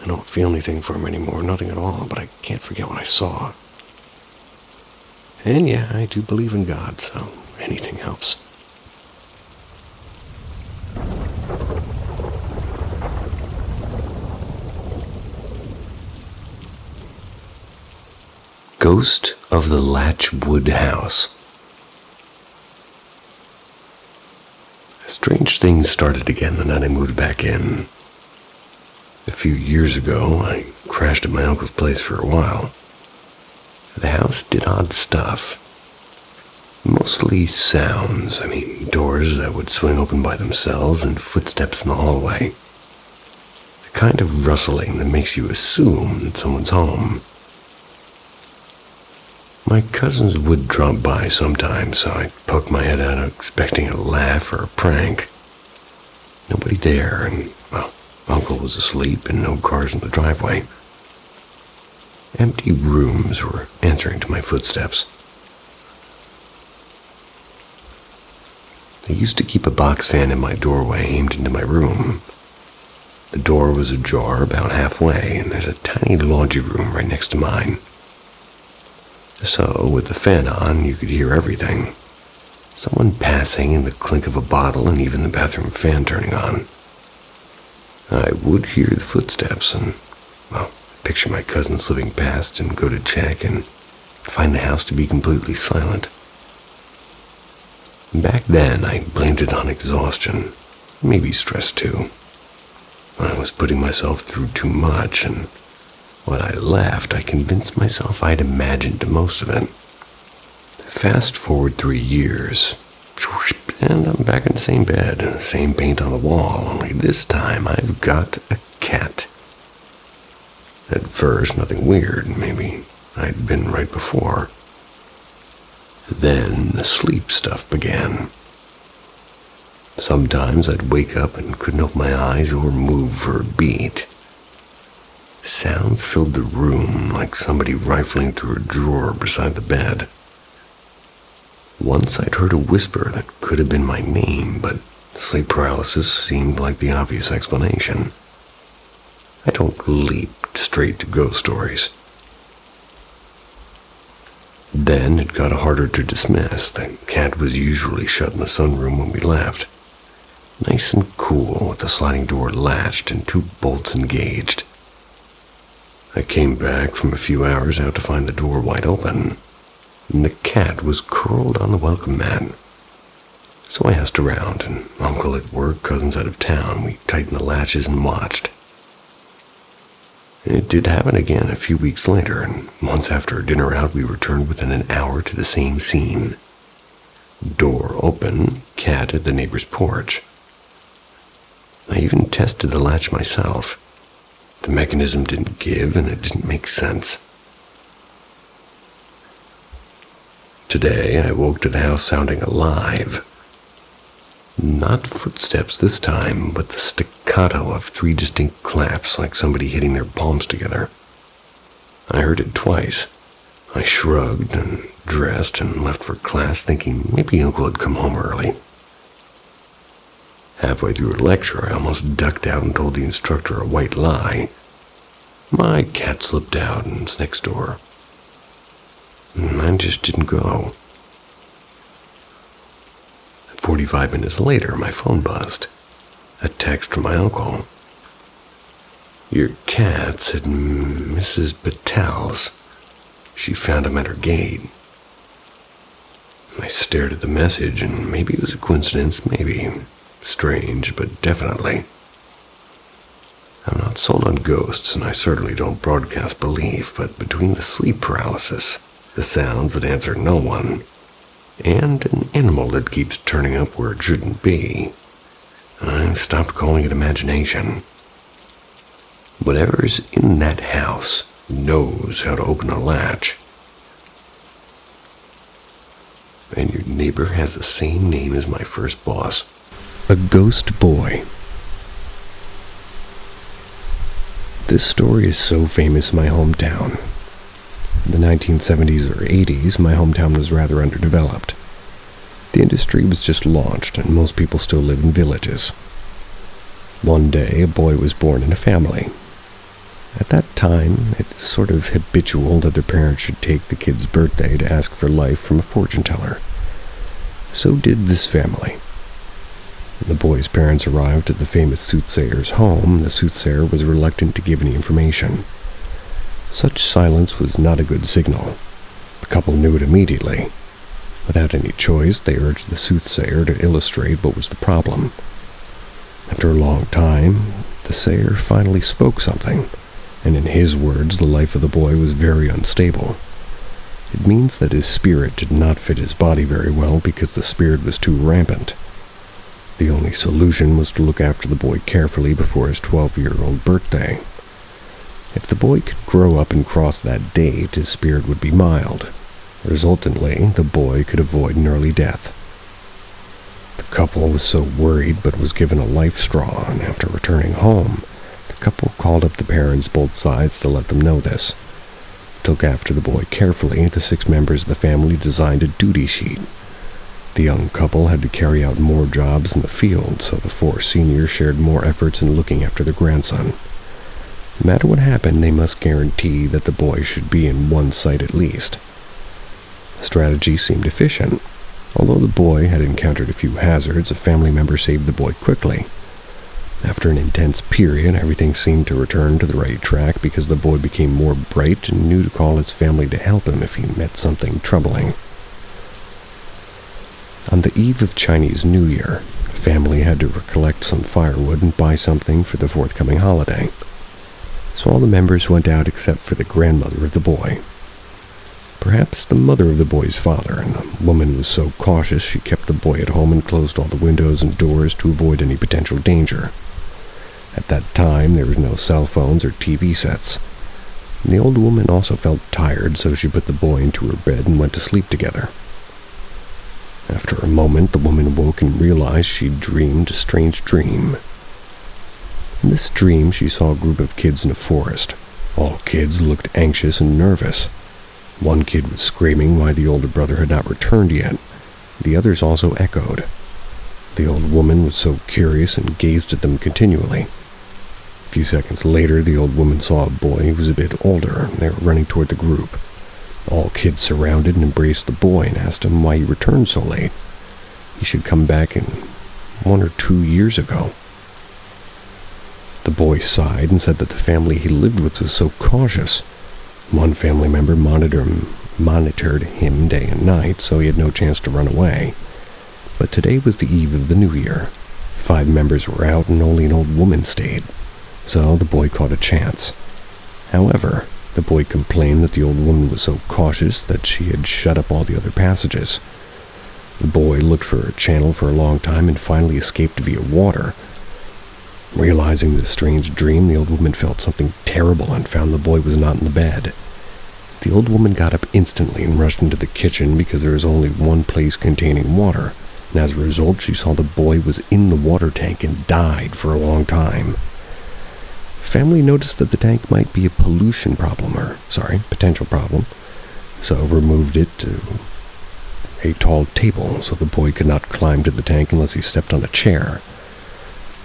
I don't feel anything for him anymore, nothing at all, but I can't forget what I saw. And yeah, I do believe in God, so anything helps. Ghost of the Latchwood House. Strange things started again the night I moved back in. A few years ago, I crashed at my uncle's place for a while. The house did odd stuff. Mostly sounds, doors that would swing open by themselves and footsteps in the hallway. The kind of rustling that makes you assume that someone's home. My cousins would drop by sometimes, so I'd poke my head out expecting a laugh or a prank. Nobody there, and, Uncle was asleep and no cars in the driveway. Empty rooms were answering to my footsteps. I used to keep a box fan in my doorway aimed into my room. The door was ajar about halfway, and there's a tiny laundry room right next to mine. So, with the fan on, you could hear everything. Someone passing and the clink of a bottle and even the bathroom fan turning on. I would hear the footsteps and, picture my cousin slipping past and go to check and find the house to be completely silent. Back then, I blamed it on exhaustion, maybe stress too. I was putting myself through too much, and when I left, I convinced myself I'd imagined most of it. Fast forward 3 years, and I'm back in the same bed, same paint on the wall, only this time I've got a cat. At first, nothing weird, maybe I'd been right before. Then the sleep stuff began. Sometimes I'd wake up and couldn't open my eyes or move for a beat. Sounds filled the room like somebody rifling through a drawer beside the bed. Once I'd heard a whisper that could have been my name, but sleep paralysis seemed like the obvious explanation. I don't leap straight to ghost stories. Then it got harder to dismiss. The cat was usually shut in the sunroom when we left. Nice and cool with the sliding door latched and 2 bolts engaged. I came back from a few hours out to find the door wide open, and the cat was curled on the welcome mat. So I asked around, and Uncle at work, cousins out of town. We tightened the latches and watched. It did happen again a few weeks later, and once after a dinner out, we returned within an hour to the same scene. Door open, cat at the neighbor's porch. I even tested the latch myself. The mechanism didn't give, and it didn't make sense. Today, I woke to the house sounding alive. Not footsteps this time, but the staccato of 3 distinct claps like somebody hitting their palms together. I heard it twice. I shrugged and dressed and left for class thinking maybe Uncle had come home early. Halfway through a lecture, I almost ducked out and told the instructor a white lie. My cat slipped out and was next door. I just didn't go. 45 minutes later, my phone buzzed. A text from my uncle. "Your cat's at Mrs. Patel's. She found him at her gate." I stared at the message, and maybe it was a coincidence, maybe strange, but definitely. I'm not sold on ghosts, and I certainly don't broadcast belief, but between the sleep paralysis, the sounds that answer no one, and an animal that keeps turning up where it shouldn't be, I stopped calling it imagination. Whatever's in that house knows how to open a latch. And your neighbor has the same name as my first boss. A ghost boy. This story is so famous in my hometown. In the 1970s or 80s, my hometown was rather underdeveloped. The industry was just launched, and most people still live in villages. One day, a boy was born in a family. At that time, it's sort of habitual that their parents should take the kid's birthday to ask for life from a fortune teller. So did this family. When the boy's parents arrived at the famous soothsayer's home, the soothsayer was reluctant to give any information. Such silence was not a good signal. The couple knew it immediately. Without any choice, they urged the soothsayer to illustrate what was the problem. After a long time, the sayer finally spoke something, and in his words, the life of the boy was very unstable. It means that his spirit did not fit his body very well because the spirit was too rampant. The only solution was to look after the boy carefully before his 12-year-old birthday. If the boy could grow up and cross that date, his spirit would be mild. Resultantly, the boy could avoid an early death. The couple was so worried but was given a life straw, and after returning home, the couple called up the parents both sides to let them know this. To look after the boy carefully, the 6 members of the family designed a duty sheet. The young couple had to carry out more jobs in the field, so the 4 seniors shared more efforts in looking after their grandson. No matter what happened, they must guarantee that the boy should be in one sight at least. The strategy seemed efficient. Although the boy had encountered a few hazards, a family member saved the boy quickly. After an intense period, everything seemed to return to the right track because the boy became more bright and knew to call his family to help him if he met something troubling. On the eve of Chinese New Year, the family had to collect some firewood and buy something for the forthcoming holiday. So all the members went out except for the grandmother of the boy. Perhaps the mother of the boy's father, and the woman was so cautious she kept the boy at home and closed all the windows and doors to avoid any potential danger. At that time, there was no cell phones or TV sets. And the old woman also felt tired, so she put the boy into her bed and went to sleep together. After a moment, the woman woke and realized she'd dreamed a strange dream. In this dream, she saw a group of kids in a forest. All kids looked anxious and nervous. One kid was screaming why the older brother had not returned yet. The others also echoed. The old woman was so curious and gazed at them continually. A few seconds later, the old woman saw a boy who was a bit older. They were running toward the group. All kids surrounded and embraced the boy and asked him why he returned so late. He should come back in 1 or 2 years ago. The boy sighed and said that the family he lived with was so cautious. One family member monitored him day and night, so he had no chance to run away. But today was the eve of the new year. 5 members were out and only an old woman stayed, so the boy caught a chance. However, the boy complained that the old woman was so cautious that she had shut up all the other passages. The boy looked for a channel for a long time and finally escaped via water. Realizing this strange dream, the old woman felt something terrible and found the boy was not in the bed. The old woman got up instantly and rushed into the kitchen because there was only one place containing water, and as a result she saw the boy was in the water tank and died for a long time. Family noticed that the tank might be a potential problem, so removed it to a tall table so the boy could not climb to the tank unless he stepped on a chair.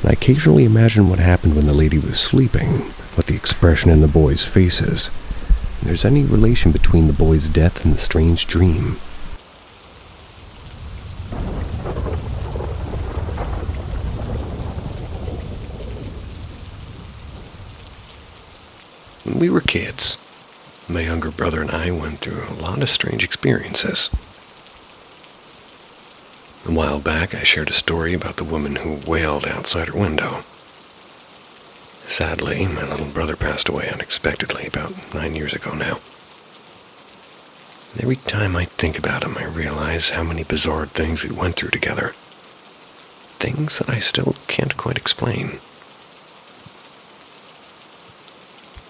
And I occasionally imagine what happened when the lady was sleeping, what the expression in the boys' faces. there's any relation between the boy's death and the strange dream. When we were kids, my younger brother and I went through a lot of strange experiences. A while back, I shared a story about the woman who wailed outside her window. Sadly, my little brother passed away unexpectedly about 9 years ago now. Every time I think about him, I realize how many bizarre things we went through together. Things that I still can't quite explain.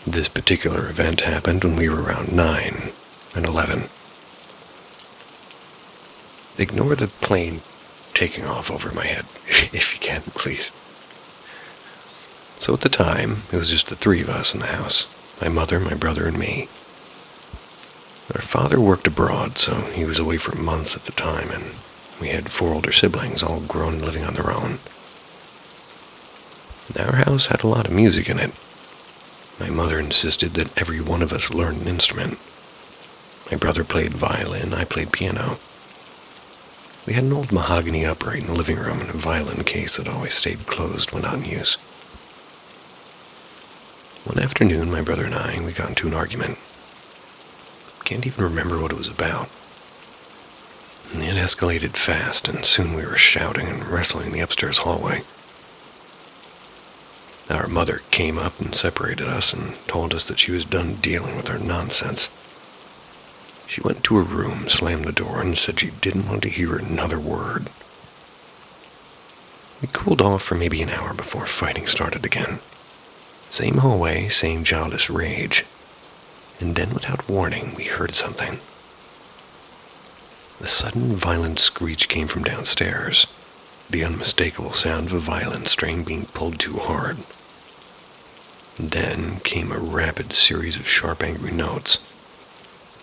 This particular event happened when we were around 9 and 11. Ignore the plane taking off over my head, if you can, please. So at the time, it was just the three of us in the house. My mother, my brother, and me. Our father worked abroad, so he was away for months at the time, and we had 4 older siblings, all grown and living on their own. Our house had a lot of music in it. My mother insisted that every one of us learn an instrument. My brother played violin, I played piano. We had an old mahogany upright in the living room and a violin case that always stayed closed when not in use. One afternoon, my brother and we got into an argument. Can't even remember what it was about. And it escalated fast, and soon we were shouting and wrestling in the upstairs hallway. Our mother came up and separated us and told us that she was done dealing with our nonsense. She went to her room, slammed the door, and said she didn't want to hear another word. We cooled off for maybe an hour before fighting started again. Same hallway, same childish rage. And then, without warning, we heard something. The sudden, violent screech came from downstairs, the unmistakable sound of a violin string being pulled too hard. Then came a rapid series of sharp, angry notes,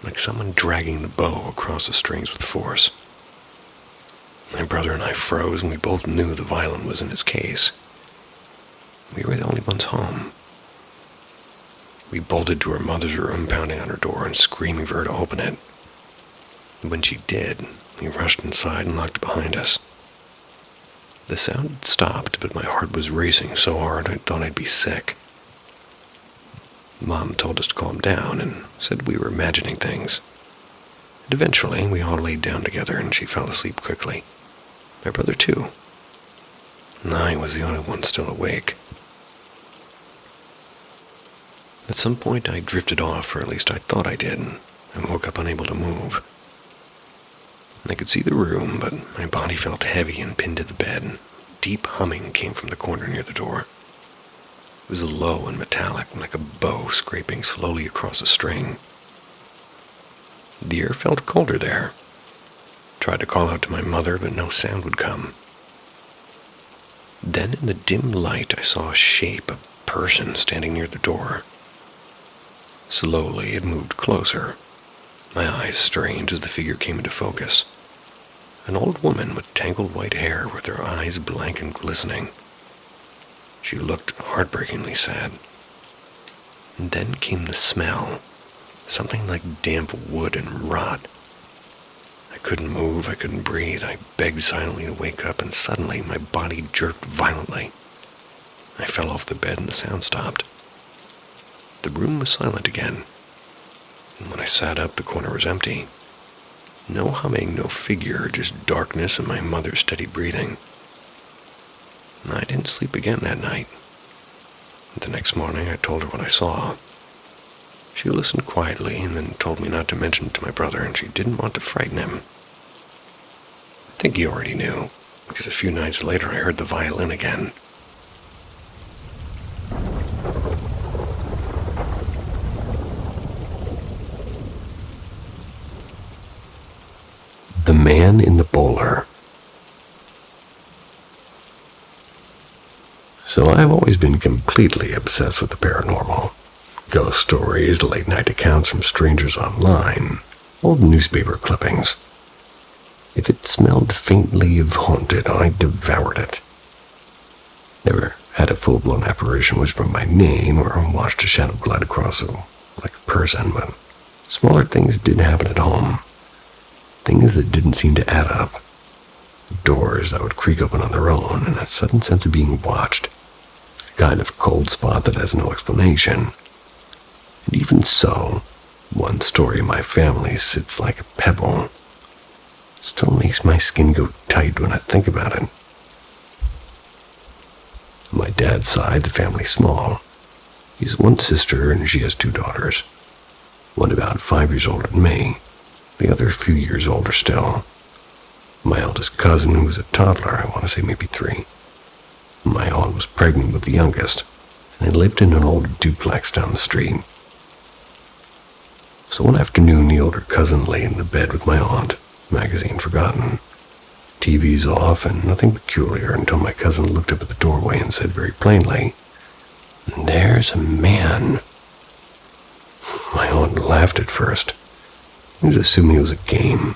like someone dragging the bow across the strings with force. My brother and I froze, and we both knew the violin was in its case. We were the only ones home. We bolted to our mother's room, pounding on her door and screaming for her to open it. And when she did, we rushed inside and locked it behind us. The sound had stopped, but my heart was racing so hard I thought I'd be sick. Mom told us to calm down and said we were imagining things. And eventually, we all laid down together and she fell asleep quickly. My brother, too. And I was the only one still awake. At some point, I drifted off, or at least I thought I did, and woke up unable to move. I could see the room, but my body felt heavy and pinned to the bed. Deep humming came from the corner near the door. It was low and metallic, like a bow scraping slowly across a string. The air felt colder there. Tried to call out to my mother, but no sound would come. Then in the dim light, I saw a shape, a person standing near the door. Slowly, it moved closer. My eyes strained as the figure came into focus. An old woman with tangled white hair with her eyes blank and glistening. She looked heartbreakingly sad. And then came the smell, something like damp wood and rot. I couldn't move, I couldn't breathe. I begged silently to wake up, and suddenly my body jerked violently. I fell off the bed and the sound stopped. The room was silent again, and when I sat up, the corner was empty. No humming, no figure, just darkness and my mother's steady breathing. I didn't sleep again that night. The next morning, I told her what I saw. She listened quietly and then told me not to mention it to my brother, and she didn't want to frighten him. I think he already knew, because a few nights later I heard the violin again. The Man in the Bowler. So I've always been completely obsessed with the paranormal. Ghost stories, late-night accounts from strangers online, old newspaper clippings. If it smelled faintly of haunted, I devoured it. Never had a full-blown apparition whisper my name or watched a shadow glide across a like a person, but smaller things did happen at home. Things that didn't seem to add up. Doors that would creak open on their own, and a sudden sense of being watched. A kind of cold spot that has no explanation. And even so, one story in my family sits like a pebble. Still makes my skin go tight when I think about it. On my dad's side, the family's small. He has one sister and she has 2 daughters. One about 5 years older than me, the other a few years older still. My eldest cousin, who was a toddler, I want to say maybe 3. My aunt was pregnant with the youngest, and they lived in an old duplex down the street. So one afternoon, the older cousin lay in the bed with my aunt, magazine forgotten. TV's off and nothing peculiar until my cousin looked up at the doorway and said very plainly, "There's a man." My aunt laughed at first. He was assuming it was a game.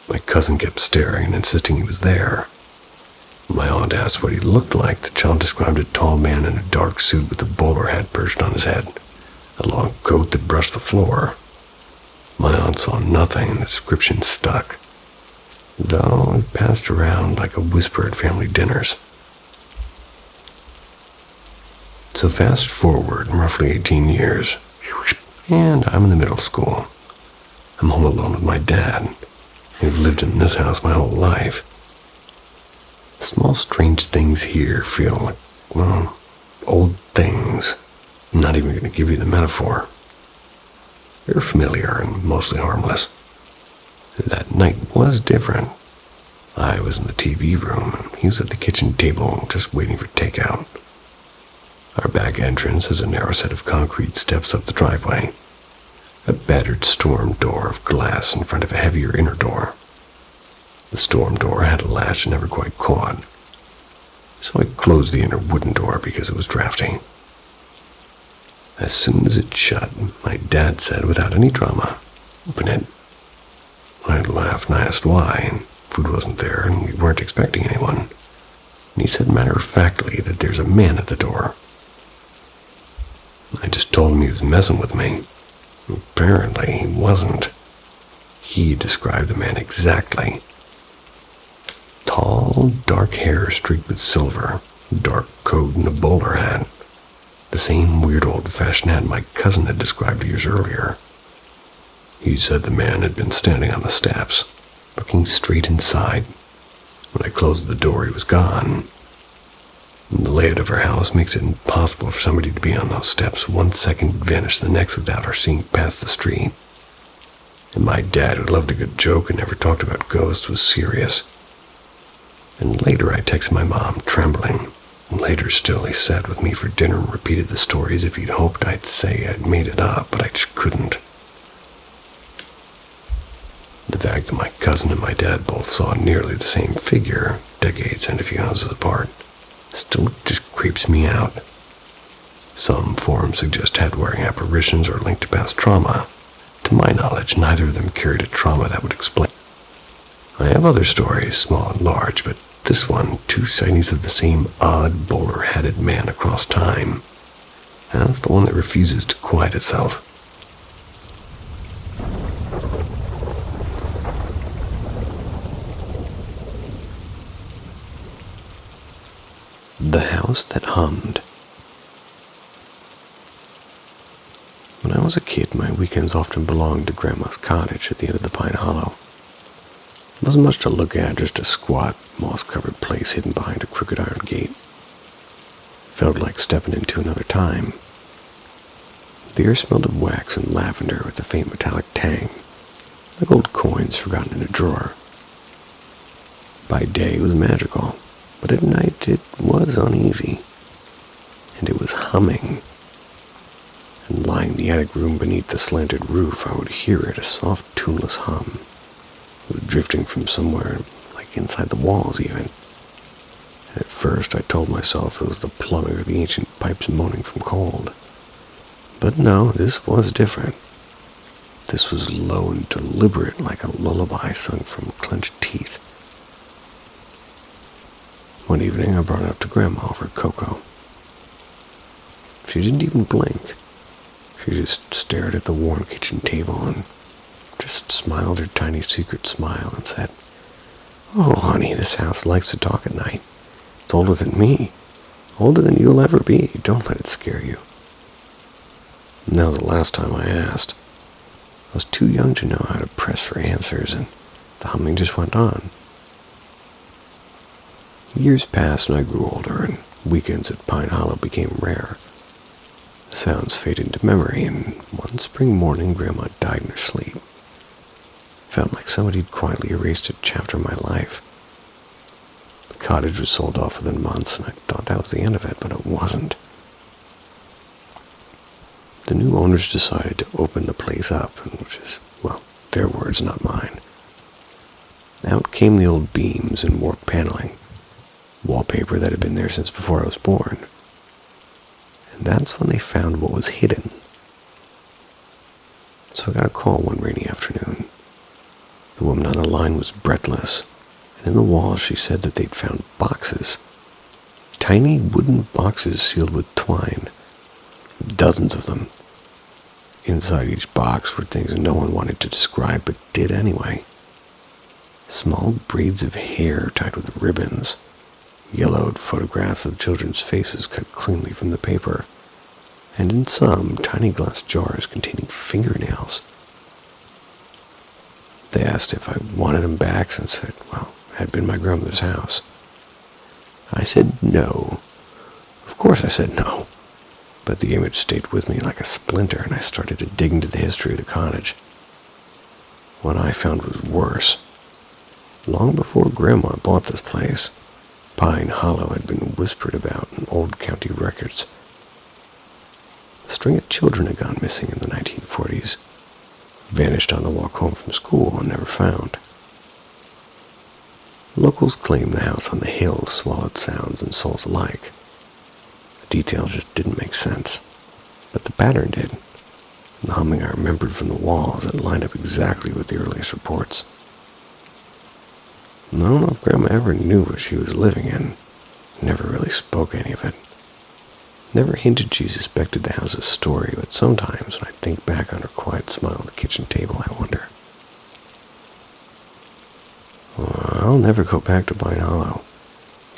My cousin kept staring and insisting he was there. My aunt asked what he looked like. The child described a tall man in a dark suit with a bowler hat perched on his head, a long coat that brushed the floor. My aunt saw nothing, and the description stuck, though it passed around like a whisper at family dinners. So fast forward roughly 18 years, and I'm in the middle school. I'm home alone with my dad. I've lived in this house my whole life. The small strange things here feel like, well, old things. I'm not even going to give you the metaphor. They're familiar and mostly harmless. That night was different. I was in the TV room and he was at the kitchen table just waiting for takeout. Our back entrance is a narrow set of concrete steps up the driveway. A battered storm door of glass in front of a heavier inner door. The storm door had a latch and never quite caught, so I closed the inner wooden door because it was drafty. As soon as it shut, my dad said without any drama, "Open it." I laughed and I asked why, and food wasn't there and we weren't expecting anyone. And he said matter-of-factly that there's a man at the door. I just told him he was messing with me. Apparently he wasn't. He described the man exactly. Tall, dark hair streaked with silver, dark coat and a bowler hat. The same weird old-fashioned hat my cousin had described years earlier. He said the man had been standing on the steps, looking straight inside. When I closed the door, he was gone. The layout of our house makes it impossible for somebody to be on those steps 1 second and vanish the next without our seeing past the street. And my dad, who loved a good joke and never talked about ghosts, was serious. And later I texted my mom, trembling. And later still, he sat with me for dinner and repeated the story as if he'd hoped I'd say I'd made it up, but I just couldn't. The fact that my cousin and my dad both saw nearly the same figure, decades and a few houses apart, still just creeps me out. Some forms suggest head-wearing apparitions are linked to past trauma. To my knowledge, neither of them carried a trauma that would explain. I have other stories, small and large, but this one, 2 sightings of the same odd bowler-hatted man across time. And that's the one that refuses to quiet itself. The House That Hummed. When I was a kid, my weekends often belonged to Grandma's cottage at the end of the Pine Hollow. It wasn't much to look at, just a squat, moss-covered place hidden behind a crooked iron gate. It felt like stepping into another time. The air smelled of wax and lavender with a faint metallic tang, like old coins forgotten in a drawer. By day it was magical, but at night it was uneasy, and it was humming. And lying in the attic room beneath the slanted roof, I would hear it, a soft, tuneless hum. It was drifting from somewhere, like inside the walls even. And at first I told myself it was the plumbing or the ancient pipes moaning from cold. But no, this was different. This was low and deliberate, like a lullaby sung from clenched teeth. One evening I brought it up to Grandma over cocoa. She didn't even blink. She She just stared at the warm kitchen table and just smiled her tiny secret smile and said, "Oh, honey, this house likes to talk at night. It's older than me. Older than you'll ever be. Don't let it scare you." And that was the last time I asked. I was too young to know how to press for answers, and the humming just went on. Years passed and I grew older, and weekends at Pine Hollow became rare. The sounds faded into memory, and one spring morning Grandma died in her sleep. It felt like somebody had quietly erased a chapter of my life. The cottage was sold off within months, and I thought that was the end of it, but it wasn't. The new owners decided to open the place up, which is, well, their words, not mine. Out came the old beams and warped paneling, wallpaper that had been there since before I was born. And that's when they found what was hidden. So I got a call one rainy afternoon. The woman on the line was breathless, and in the wall she said that they'd found boxes. Tiny wooden boxes sealed with twine. Dozens of them. Inside each box were things no one wanted to describe but did anyway. Small braids of hair tied with ribbons. Yellowed photographs of children's faces cut cleanly from the paper. And in some, tiny glass jars containing fingernails. They asked if I wanted them back and said, well, it had been my grandmother's house. I said no. Of course I said no. But the image stayed with me like a splinter, and I started to dig into the history of the cottage. What I found was worse. Long before Grandma bought this place, Pine Hollow had been whispered about in old county records. A string of children had gone missing in the 1940s, vanished on the walk home from school and never found. Locals claimed the house on the hill swallowed sounds and souls alike. The details just didn't make sense, but the pattern did. And the humming I remembered from the walls had lined up exactly with the earliest reports. I don't know if Grandma ever knew what she was living in. Never really spoke any of it. Never hinted she suspected the house's story, but sometimes when I think back on her quiet smile at the kitchen table, I wonder. Well, I'll never go back to Pine Hollow,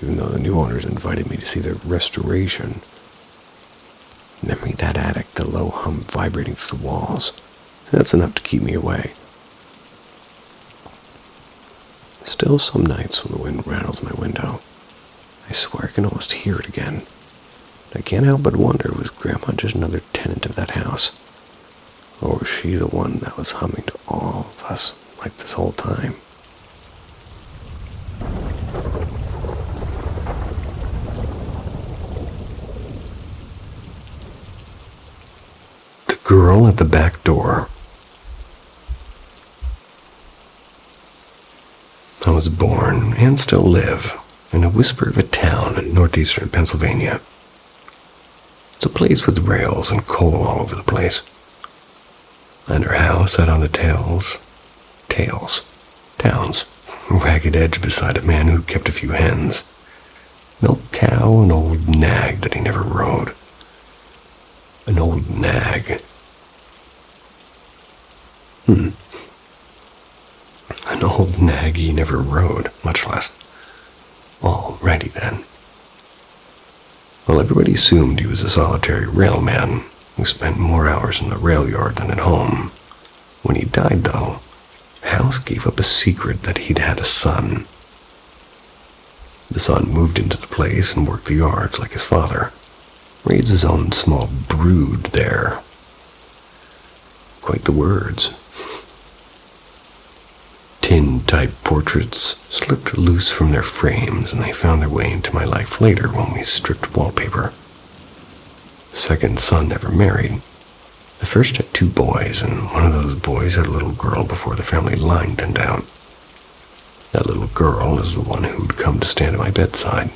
even though the new owners invited me to see their restoration. Memory that attic, the low hum vibrating through the walls. That's enough to keep me away. Still, some nights when the wind rattles my window, I swear I can almost hear it again. I can't help but wonder, was Grandma just another tenant of that house? Or was she the one that was humming to all of us like this whole time? The girl at the back door. I was born, and still live, in a whisper of a town in northeastern Pennsylvania. It's a place with rails and coal all over the place. And her house sat on the towns, ragged edge beside a man who kept a few hens, milk cow, an old nag that he never rode. An old nag. An old nag he never rode, much less. Alrighty then. Well, everybody assumed he was a solitary railman who spent more hours in the rail yard than at home. When he died, though, the house gave up a secret that he'd had a son. The son moved into the place and worked the yards like his father. Raised his own small brood there. Quite the words. Tin-type portraits slipped loose from their frames, and they found their way into my life later when we stripped wallpaper. The second son never married. The first had 2 boys, and one of those boys had a little girl before the family line thinned out. That little girl is the one who'd come to stand at my bedside,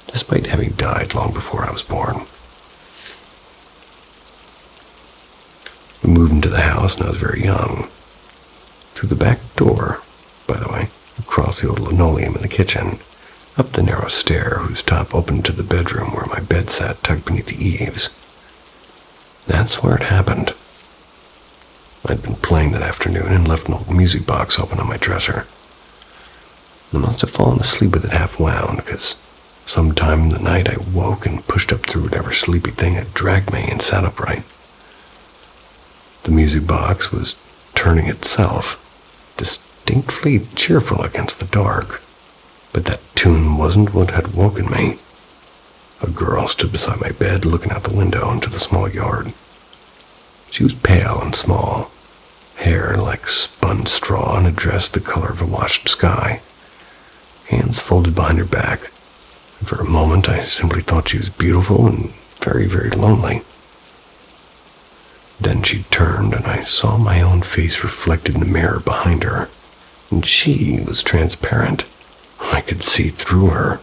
despite having died long before I was born. We moved into the house when I was very young. Through the back door, by the way, across the old linoleum in the kitchen, up the narrow stair whose top opened to the bedroom where my bed sat tucked beneath the eaves. That's where it happened. I'd been playing that afternoon and left an old music box open on my dresser. I must have fallen asleep with it half wound, because sometime in the night I woke and pushed up through whatever sleepy thing had dragged me and sat upright. The music box was turning itself, distinctly cheerful against the dark, but that tune wasn't what had woken me. A girl stood beside my bed looking out the window into the small yard. She was pale and small, hair like spun straw and a dress the color of a washed sky, hands folded behind her back. And for a moment I simply thought she was beautiful and very, very lonely. Then she turned and I saw my own face reflected in the mirror behind her, and she was transparent. I could see through her.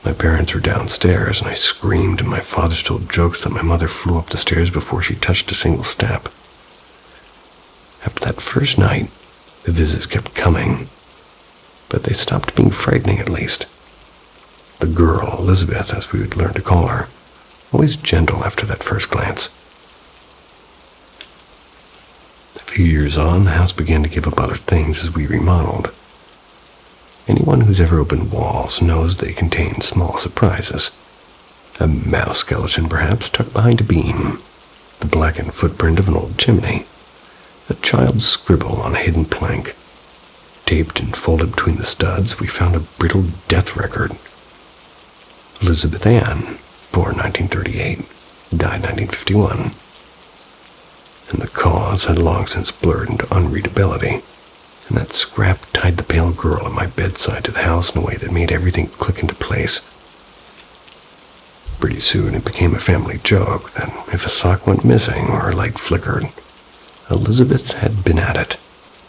My parents were downstairs, and I screamed, and my father told jokes that my mother flew up the stairs before she touched a single step. After that first night, the visits kept coming, but they stopped being frightening at least. The girl, Elizabeth, as we would learn to call her, always gentle after that first glance. A few years on, the house began to give up other things as we remodeled. Anyone who's ever opened walls knows they contain small surprises. A mouse skeleton, perhaps, tucked behind a beam, the blackened footprint of an old chimney, a child's scribble on a hidden plank. Taped and folded between the studs, we found a brittle death record. Elizabeth Ann, born 1938, died 1951. And the cause had long since blurred into unreadability. And that scrap tied the pale girl at my bedside to the house in a way that made everything click into place. Pretty soon it became a family joke that if a sock went missing or a light flickered, Elizabeth had been at it,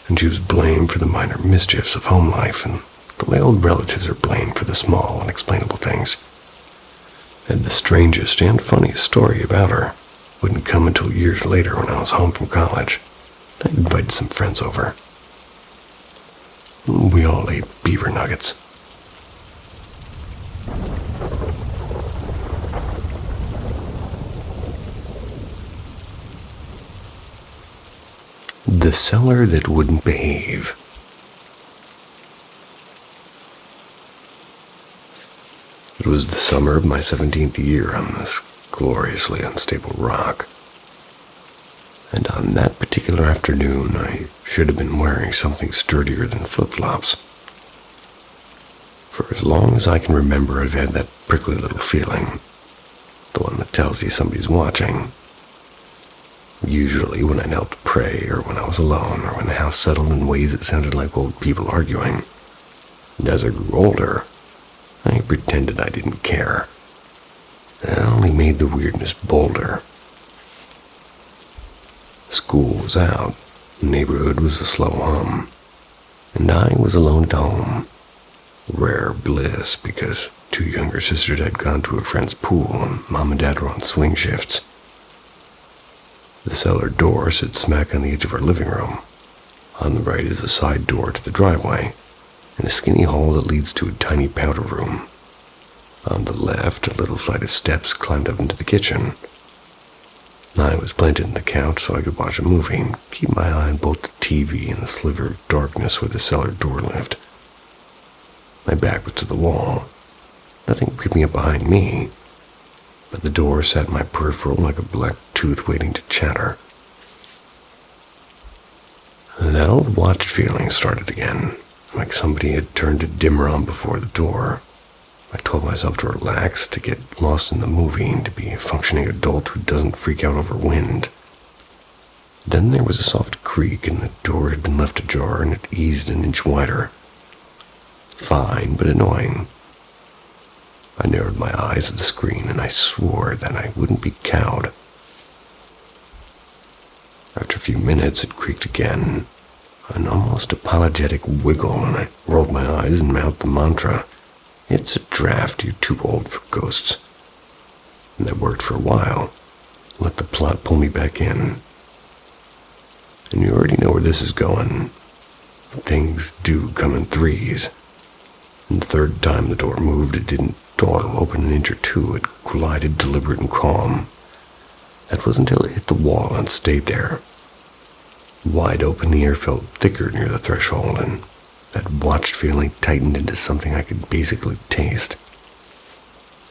and she was blamed for the minor mischiefs of home life and the way old relatives are blamed for the small, unexplainable things. And the strangest and funniest story about her wouldn't come until years later when I was home from college. I invited some friends over. We all ate beaver nuggets. The cellar that wouldn't behave. It was the summer of my 17th year on this gloriously unstable rock. And on that particular afternoon, I should have been wearing something sturdier than flip-flops. For as long as I can remember, I've had that prickly little feeling, the one that tells you somebody's watching. Usually when I knelt to pray, or when I was alone, or when the house settled in ways that sounded like old people arguing. And as I grew older, I pretended I didn't care. It only made the weirdness bolder. School was out, the neighborhood was a slow hum, and I was alone at home. Rare bliss, because 2 younger sisters had gone to a friend's pool and Mom and Dad were on swing shifts. The cellar door sits smack on the edge of our living room. On the right is a side door to the driveway, and a skinny hall that leads to a tiny powder room. On the left, a little flight of steps climbed up into the kitchen. I was planted in the couch so I could watch a movie and keep my eye on both the TV and the sliver of darkness where the cellar door lived. My back was to the wall, nothing creeping up behind me, but the door sat in my peripheral like a black tooth waiting to chatter. And that old watched feeling started again, like somebody had turned a dimmer on before the door. I told myself to relax, to get lost in the movie, and to be a functioning adult who doesn't freak out over wind. Then there was a soft creak, and the door had been left ajar, and it eased an inch wider. Fine, but annoying. I narrowed my eyes at the screen, and I swore that I wouldn't be cowed. After a few minutes, it creaked again, an almost apologetic wiggle, and I rolled my eyes and mouthed the mantra, "It's a draft, you're too old for ghosts." And that worked for a while. Let the plot pull me back in. And you already know where this is going. Things do come in threes. And the third time the door moved, it didn't dawdle open an inch or two. It glided deliberate and calm. That was until it hit the wall and stayed there. Wide open, the air felt thicker near the threshold, and that watched feeling tightened into something I could basically taste.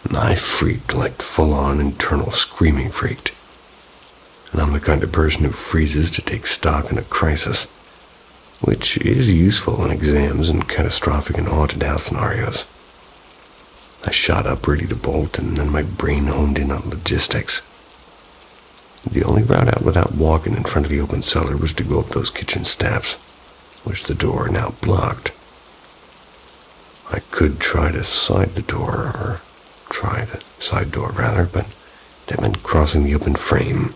And I freaked like full-on internal screaming freaked. And I'm the kind of person who freezes to take stock in a crisis, which is useful in exams and catastrophic and haunted house scenarios. I shot up ready to bolt, and then my brain honed in on logistics. The only route out without walking in front of the open cellar was to go up those kitchen steps, which the door now blocked. I could try to side the side door, but that meant crossing the open frame.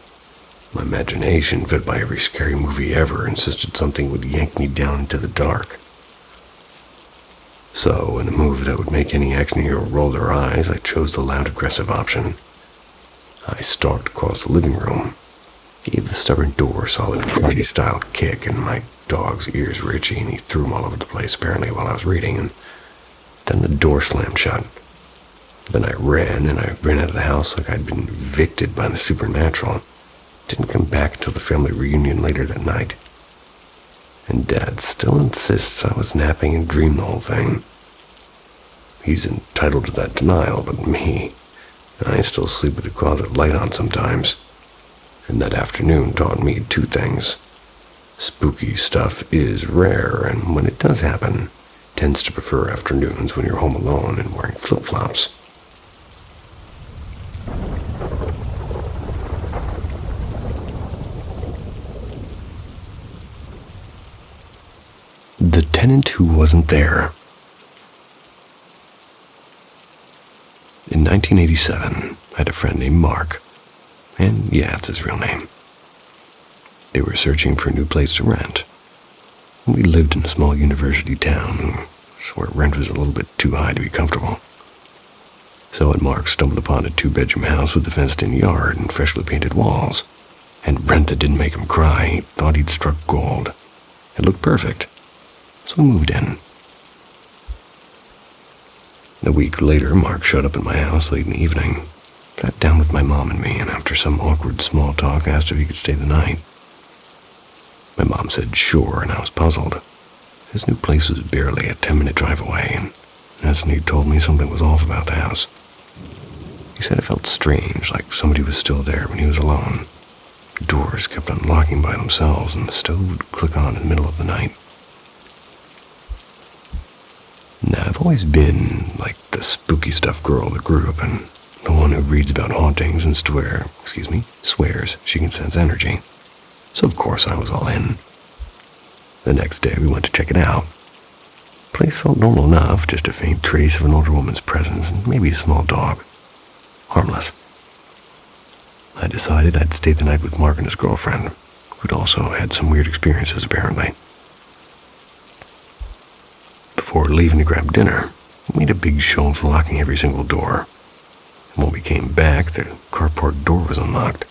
My imagination, fed by every scary movie ever, insisted something would yank me down into the dark. So, in a move that would make any action hero roll their eyes, I chose the loud, aggressive option. I stalked across the living room, gave the stubborn door a solid karate-style kick, and my dog's ears were itchy, and he threw them all over the place, apparently, while I was reading, and then the door slammed shut. Then I ran out of the house like I'd been evicted by the supernatural. Didn't come back until the family reunion later that night. And Dad still insists I was napping and dreamed the whole thing. He's entitled to that denial, but me, I still sleep with the closet light on sometimes. And that afternoon taught me two things. Spooky stuff is rare, and when it does happen, tends to prefer afternoons when you're home alone and wearing flip-flops. The tenant who wasn't there. In 1987, I had a friend named Mark, and yeah, it's his real name. They were searching for a new place to rent. We lived in a small university town, where rent was a little bit too high to be comfortable. So when Mark stumbled upon a 2-bedroom house with a fenced-in yard and freshly painted walls, and rent that didn't make him cry, he thought he'd struck gold. It looked perfect. So we moved in. A week later, Mark showed up at my house late in the evening, sat down with my mom and me, and after some awkward small talk, asked if he could stay the night. My mom said sure, and I was puzzled. His new place was barely a 10-minute drive away, and that's when he told me something was off about the house. He said it felt strange, like somebody was still there when he was alone. The doors kept unlocking by themselves, and the stove would click on in the middle of the night. Now, I've always been like the spooky stuff girl of the group, and the one who reads about hauntings and swears she can sense energy. So of course I was all in. The next day we went to check it out. The place felt normal enough, just a faint trace of an older woman's presence and maybe a small dog. Harmless. I decided I'd stay the night with Mark and his girlfriend, who'd also had some weird experiences apparently. Before leaving to grab dinner, we made a big show of locking every single door. And when we came back, the carport door was unlocked.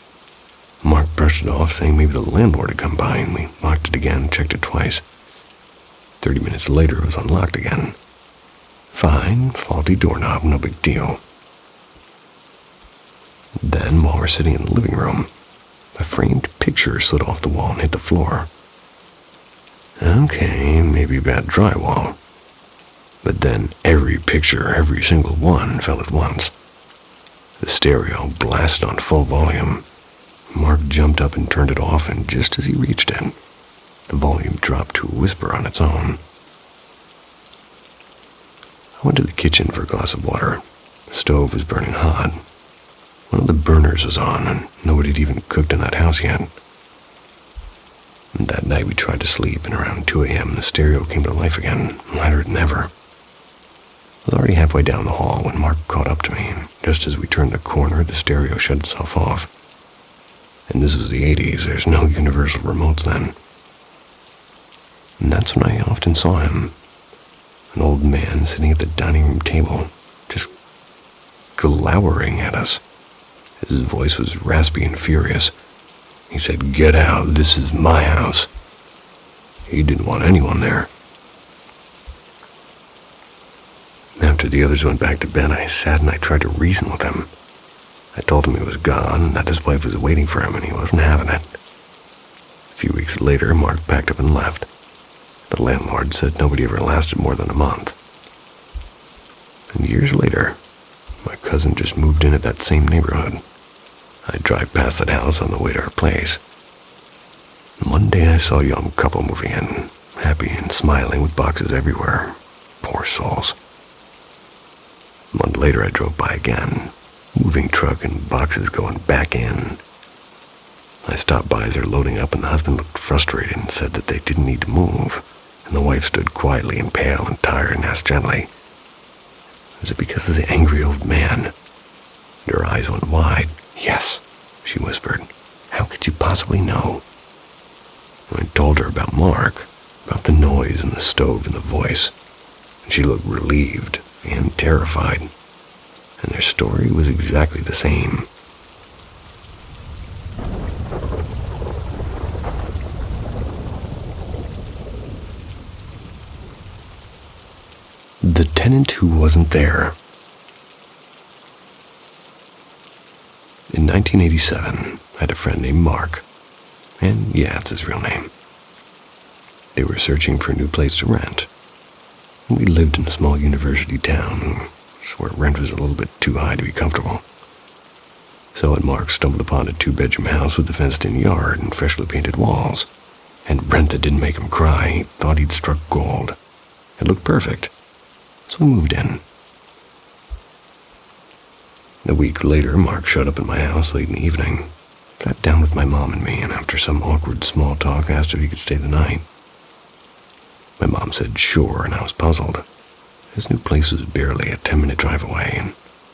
Mark brushed it off, saying maybe the landlord had come by, and we locked it again and checked it twice. 30 minutes later, it was unlocked again. Fine, faulty doorknob, no big deal. Then, while we're sitting in the living room, a framed picture slid off the wall and hit the floor. Okay, maybe bad drywall. But then every picture, every single one, fell at once. The stereo blasted on full volume. Mark jumped up and turned it off, and just as he reached it, the volume dropped to a whisper on its own. I went to the kitchen for a glass of water. The stove was burning hot. One of the burners was on, and nobody had even cooked in that house yet. And that night we tried to sleep, and around 2 a.m. the stereo came to life again, louder than ever. I was already halfway down the hall when Mark caught up to me, and just as we turned the corner, the stereo shut itself off. And this was the 80s, there's no universal remotes then. And that's when I often saw him. An old man sitting at the dining room table, just glowering at us. His voice was raspy and furious. He said, "Get out, this is my house." He didn't want anyone there. After the others went back to bed, I sat and I tried to reason with him. I told him he was gone and that his wife was waiting for him and he wasn't having it. A few weeks later, Mark packed up and left. The landlord said nobody ever lasted more than a month. And years later, my cousin just moved in at that same neighborhood. I'd drive past that house on the way to her place. And one day I saw a young couple moving in, happy and smiling with boxes everywhere. Poor souls. A month later I drove by again, moving truck and boxes going back in. I stopped by as they're loading up and the husband looked frustrated and said that they didn't need to move, and the wife stood quietly and pale and tired and asked gently, "Is it because of the angry old man?" And her eyes went wide. "Yes," she whispered. "How could you possibly know?" I told her about Mark, about the noise and the stove and the voice, and she looked relieved and terrified, and their story was exactly the same. The tenant who wasn't there. In 1987, I had a friend named Mark, and yeah, it's his real name. They were searching for a new place to rent. We lived in a small university town, where rent was a little bit too high to be comfortable. So when Mark stumbled upon a 2-bedroom house with a fenced-in yard and freshly painted walls, and rent that didn't make him cry, he thought he'd struck gold. It looked perfect, so we moved in. A week later, Mark showed up at my house late in the evening, sat down with my mom and me, and after some awkward small talk, asked if he could stay the night. My mom said sure, and I was puzzled. His new place was barely a 10-minute drive away, and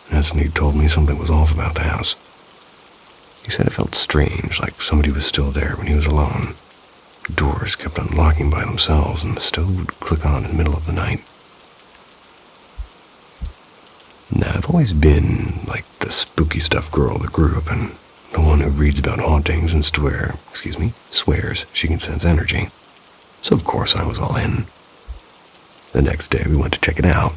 that's when he told me something was off about the house. He said it felt strange, like somebody was still there when he was alone. The doors kept unlocking by themselves, and the stove would click on in the middle of the night. Now, I've always been like the spooky stuff girl of the group, and the one who reads about hauntings and swears she can sense energy. So of course I was all in. The next day we went to check it out.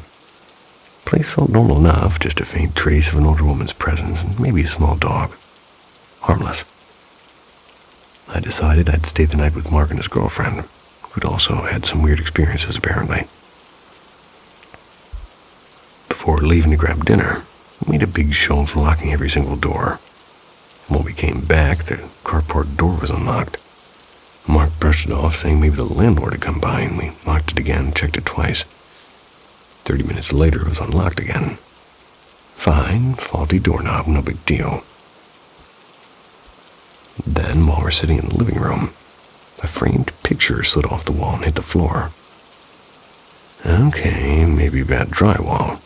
The place felt normal enough, just a faint trace of an older woman's presence and maybe a small dog. Harmless. I decided I'd stay the night with Mark and his girlfriend, who'd also had some weird experiences apparently. Before leaving to grab dinner, we made a big show of locking every single door. And when we came back, the carport door was unlocked. Mark brushed it off, saying maybe the landlord had come by, and we locked it again and checked it twice. 30 minutes later, it was unlocked again. Fine, faulty doorknob, no big deal. Then, while we're sitting in the living room, a framed picture slid off the wall and hit the floor. Okay, maybe bad drywall.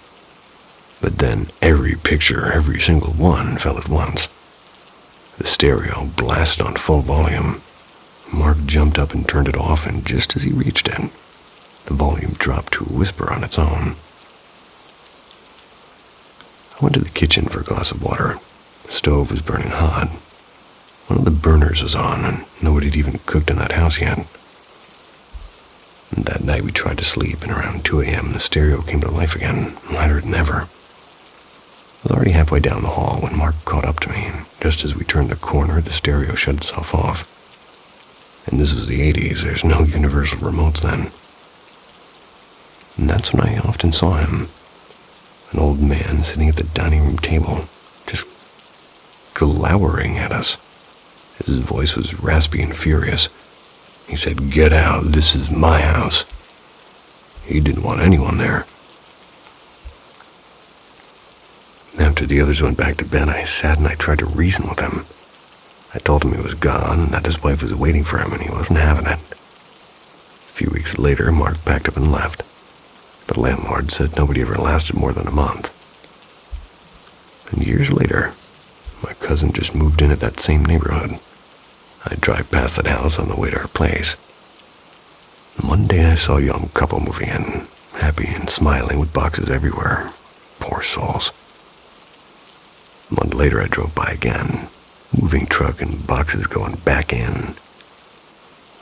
But then every picture, every single one, fell at once. The stereo blasted on full volume. Mark jumped up and turned it off, and just as he reached it, the volume dropped to a whisper on its own. I went to the kitchen for a glass of water. The stove was burning hot. One of the burners was on, and nobody had even cooked in that house yet. And that night we tried to sleep, and around 2 a.m. the stereo came to life again, louder than ever. I was already halfway down the hall when Mark caught up to me, and just as we turned the corner, the stereo shut itself off. And this was the 80s, there's no universal remotes then. And that's when I often saw him. An old man sitting at the dining room table, just glowering at us. His voice was raspy and furious. He said, "Get out, this is my house." He didn't want anyone there. After the others went back to bed, I sat and I tried to reason with him. I told him he was gone and that his wife was waiting for him and he wasn't having it. A few weeks later, Mark packed up and left. The landlord said nobody ever lasted more than a month. And years later, my cousin just moved in at that same neighborhood. I'd drive past that house on the way to her place. And one day I saw a young couple moving in, happy and smiling with boxes everywhere. Poor souls. A month later I drove by again, moving truck and boxes going back in.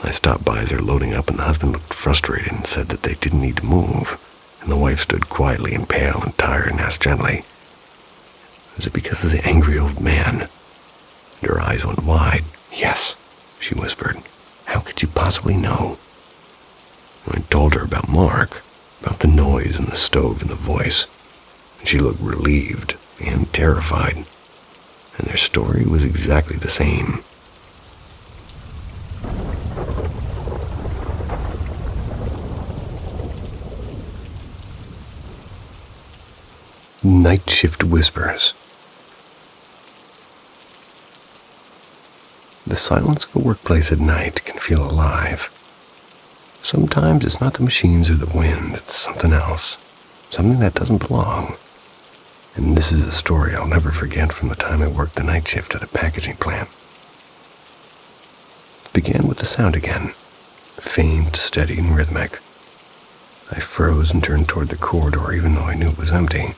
I stopped by as they're loading up and the husband looked frustrated and said that they didn't need to move, and the wife stood quietly and pale and tired and asked gently, Was it because of the angry old man? And her eyes went wide. Yes, she whispered. How could you possibly know? I told her about Mark, about the noise and the stove and the voice, and she looked relieved and terrified, and their story was exactly the same. Night Shift Whispers. The silence of a workplace at night can feel alive. Sometimes it's not the machines or the wind, it's something else, something that doesn't belong. And this is a story I'll never forget from the time I worked the night shift at a packaging plant. It began with the sound again, faint, steady, and rhythmic. I froze and turned toward the corridor even though I knew it was empty.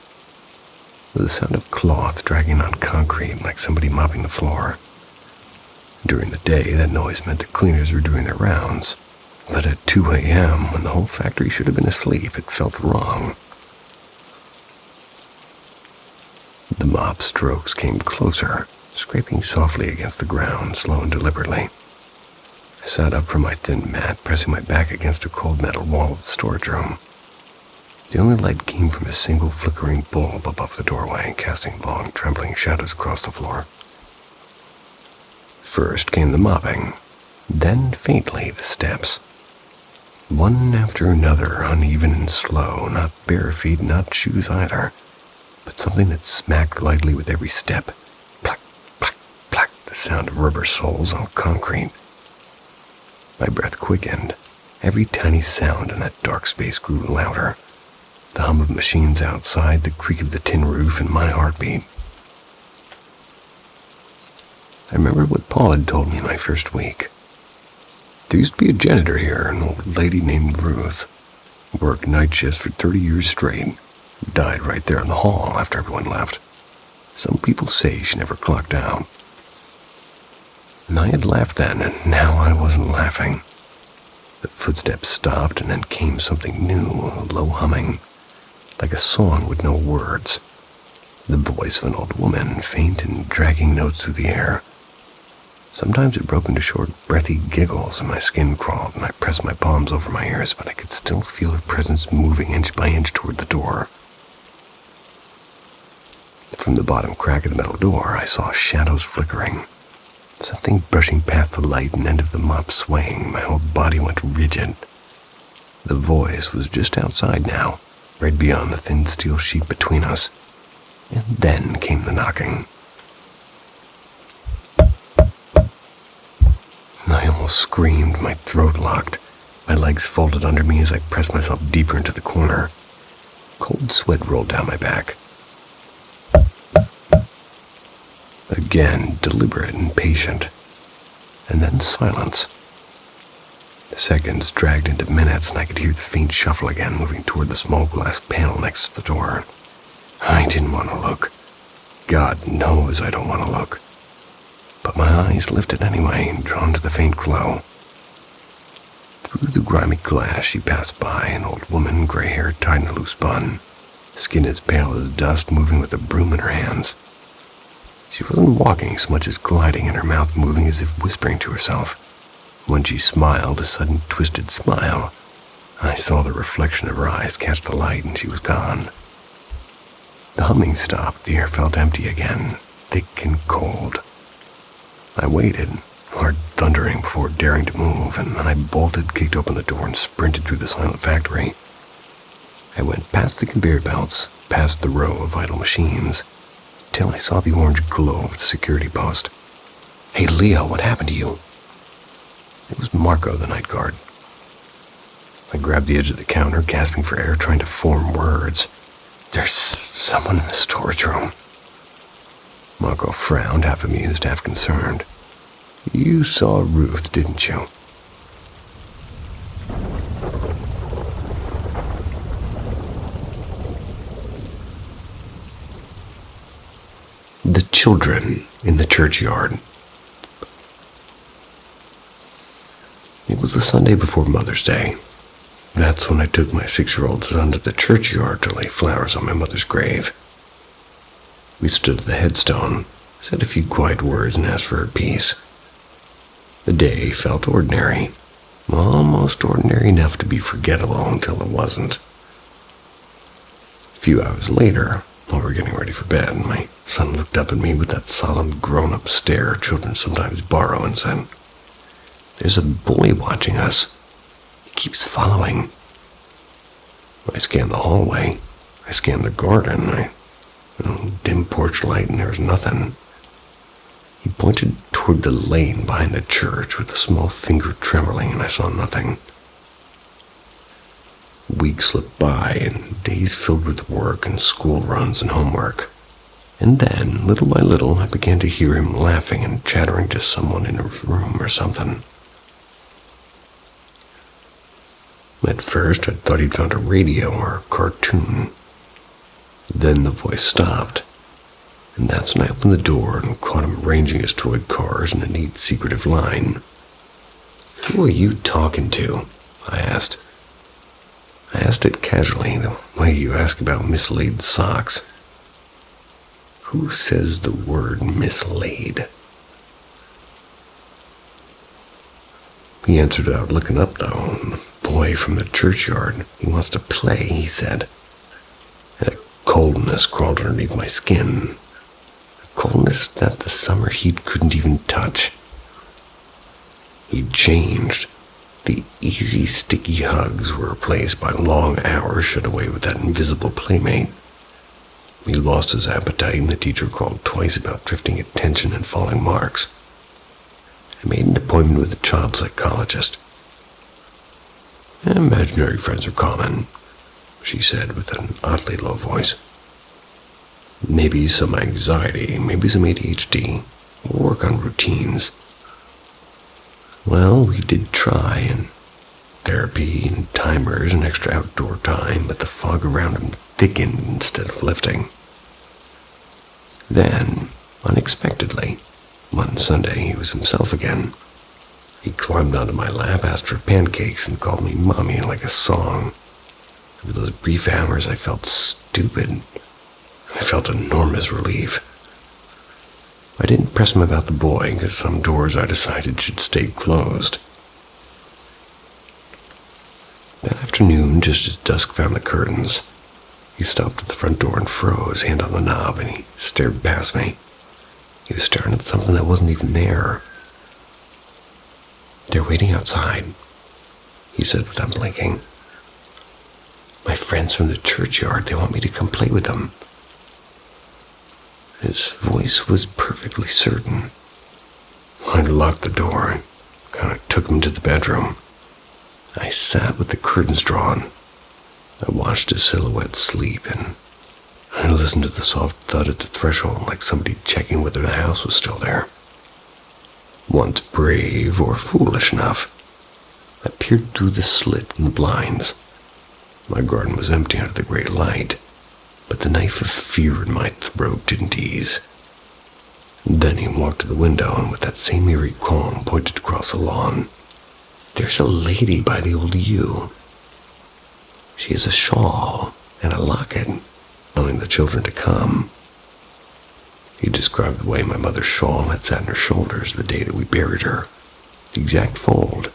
It was the sound of cloth dragging on concrete like somebody mopping the floor. During the day, that noise meant the cleaners were doing their rounds. But at 2 a.m., when the whole factory should have been asleep, it felt wrong. The mop strokes came closer, scraping softly against the ground, slow and deliberately. I sat up from my thin mat, pressing my back against a cold metal wall of the storage room. The only light came from a single flickering bulb above the doorway, casting long, trembling shadows across the floor. First came the mopping, then faintly the steps. One after another, uneven and slow, not bare feet, not shoes either, but something that smacked lightly with every step. Plack, plack, plack, the sound of rubber soles on concrete. My breath quickened. Every tiny sound in that dark space grew louder. The hum of machines outside, the creak of the tin roof, and my heartbeat. I remembered what Paul had told me my first week. There used to be a janitor here, an old lady named Ruth. Worked night shifts for 30 years straight. Died right there in the hall after everyone left. Some people say she never clocked out. And I had laughed then, and now I wasn't laughing. The footsteps stopped, and then came something new, a low humming, like a song with no words. The voice of an old woman, faint and dragging notes through the air. Sometimes it broke into short, breathy giggles, and my skin crawled, and I pressed my palms over my ears, but I could still feel her presence moving inch by inch toward the door. From the bottom crack of the metal door, I saw shadows flickering. Something brushing past the light and end of the mop swaying. My whole body went rigid. The voice was just outside now, right beyond the thin steel sheet between us. And then came the knocking. I almost screamed, my throat locked. My legs folded under me as I pressed myself deeper into the corner. Cold sweat rolled down my back. Again, deliberate and patient. And then silence. The seconds dragged into minutes, and I could hear the faint shuffle again, moving toward the small glass panel next to the door. I didn't want to look. God knows I don't want to look. But my eyes lifted anyway, drawn to the faint glow. Through the grimy glass she passed by, an old woman, gray hair tied in a loose bun, skin as pale as dust, moving with a broom in her hands. She wasn't walking so much as gliding, and her mouth moving as if whispering to herself. When she smiled, a sudden twisted smile, I saw the reflection of her eyes catch the light, and she was gone. The humming stopped, the air felt empty again, thick and cold. I waited, heart thundering before daring to move, and then I bolted, kicked open the door, and sprinted through the silent factory. I went past the conveyor belts, past the row of idle machines, till I saw the orange glow of the security post. "Hey, Leo, what happened to you?" It was Marco, the night guard. I grabbed the edge of the counter, gasping for air, trying to form words. "There's someone in the storage room." Marco frowned, half amused, half concerned. "You saw Ruth, didn't you?" The children in the churchyard. It was the Sunday before Mother's Day. That's when I took my 6-year-old son to the churchyard to lay flowers on my mother's grave. We stood at the headstone, said a few quiet words, and asked for her piece. The day felt ordinary, almost ordinary enough to be forgettable until it wasn't. A few hours later, while we were getting ready for bed, my son looked up at me with that solemn grown-up stare children sometimes borrow and said, "There's a boy watching us. He keeps following." I scanned the hallway. I scanned the garden. Dim porch light, and there was nothing. He pointed toward the lane behind the church with a small finger trembling, and I saw nothing. Weeks slipped by, and days filled with work and school runs and homework. And then, little by little, I began to hear him laughing and chattering to someone in his room or something. At first, I thought he'd found a radio or a cartoon. Then the voice stopped, and that's when I opened the door and caught him arranging his toy cars in a neat, secretive line. "Who are you talking to?" I asked. I asked it casually, the way you ask about mislaid socks. Who says the word mislaid? He answered without looking up, though. "The boy from the churchyard. He wants to play," he said. And a coldness crawled underneath my skin. A coldness that the summer heat couldn't even touch. He'd changed. The easy, sticky hugs were replaced by long hours shut away with that invisible playmate. He lost his appetite, and the teacher called twice about drifting attention and falling marks. I made an appointment with a child psychologist. "Imaginary friends are common," she said with an oddly low voice. "Maybe some anxiety, maybe some ADHD. We'll work on routines." Well, we did try, and therapy and timers and extra outdoor time, but the fog around him thickened instead of lifting. Then, unexpectedly, one Sunday he was himself again. He climbed onto my lap, asked for pancakes, and called me Mommy like a song. For those brief hours I felt stupid. I felt enormous relief. I didn't press him about the boy, because some doors I decided should stay closed. That afternoon, just as dusk found the curtains, he stopped at the front door and froze, hand on the knob, and he stared past me. He was staring at something that wasn't even there. "They're waiting outside," he said without blinking. "My friends from the churchyard, they want me to come play with them." His voice was perfectly certain. I locked the door and kind of took him to the bedroom. I sat with the curtains drawn. I watched his silhouette sleep, and I listened to the soft thud at the threshold like somebody checking whether the house was still there. Once brave or foolish enough, I peered through the slit in the blinds. My garden was empty under the gray light, but the knife of fear in my throat didn't ease. Then he walked to the window and with that same eerie calm pointed across the lawn. "There's a lady by the old yew. She has a shawl and a locket, telling the children to come." He described the way my mother's shawl had sat on her shoulders the day that we buried her. The exact fold.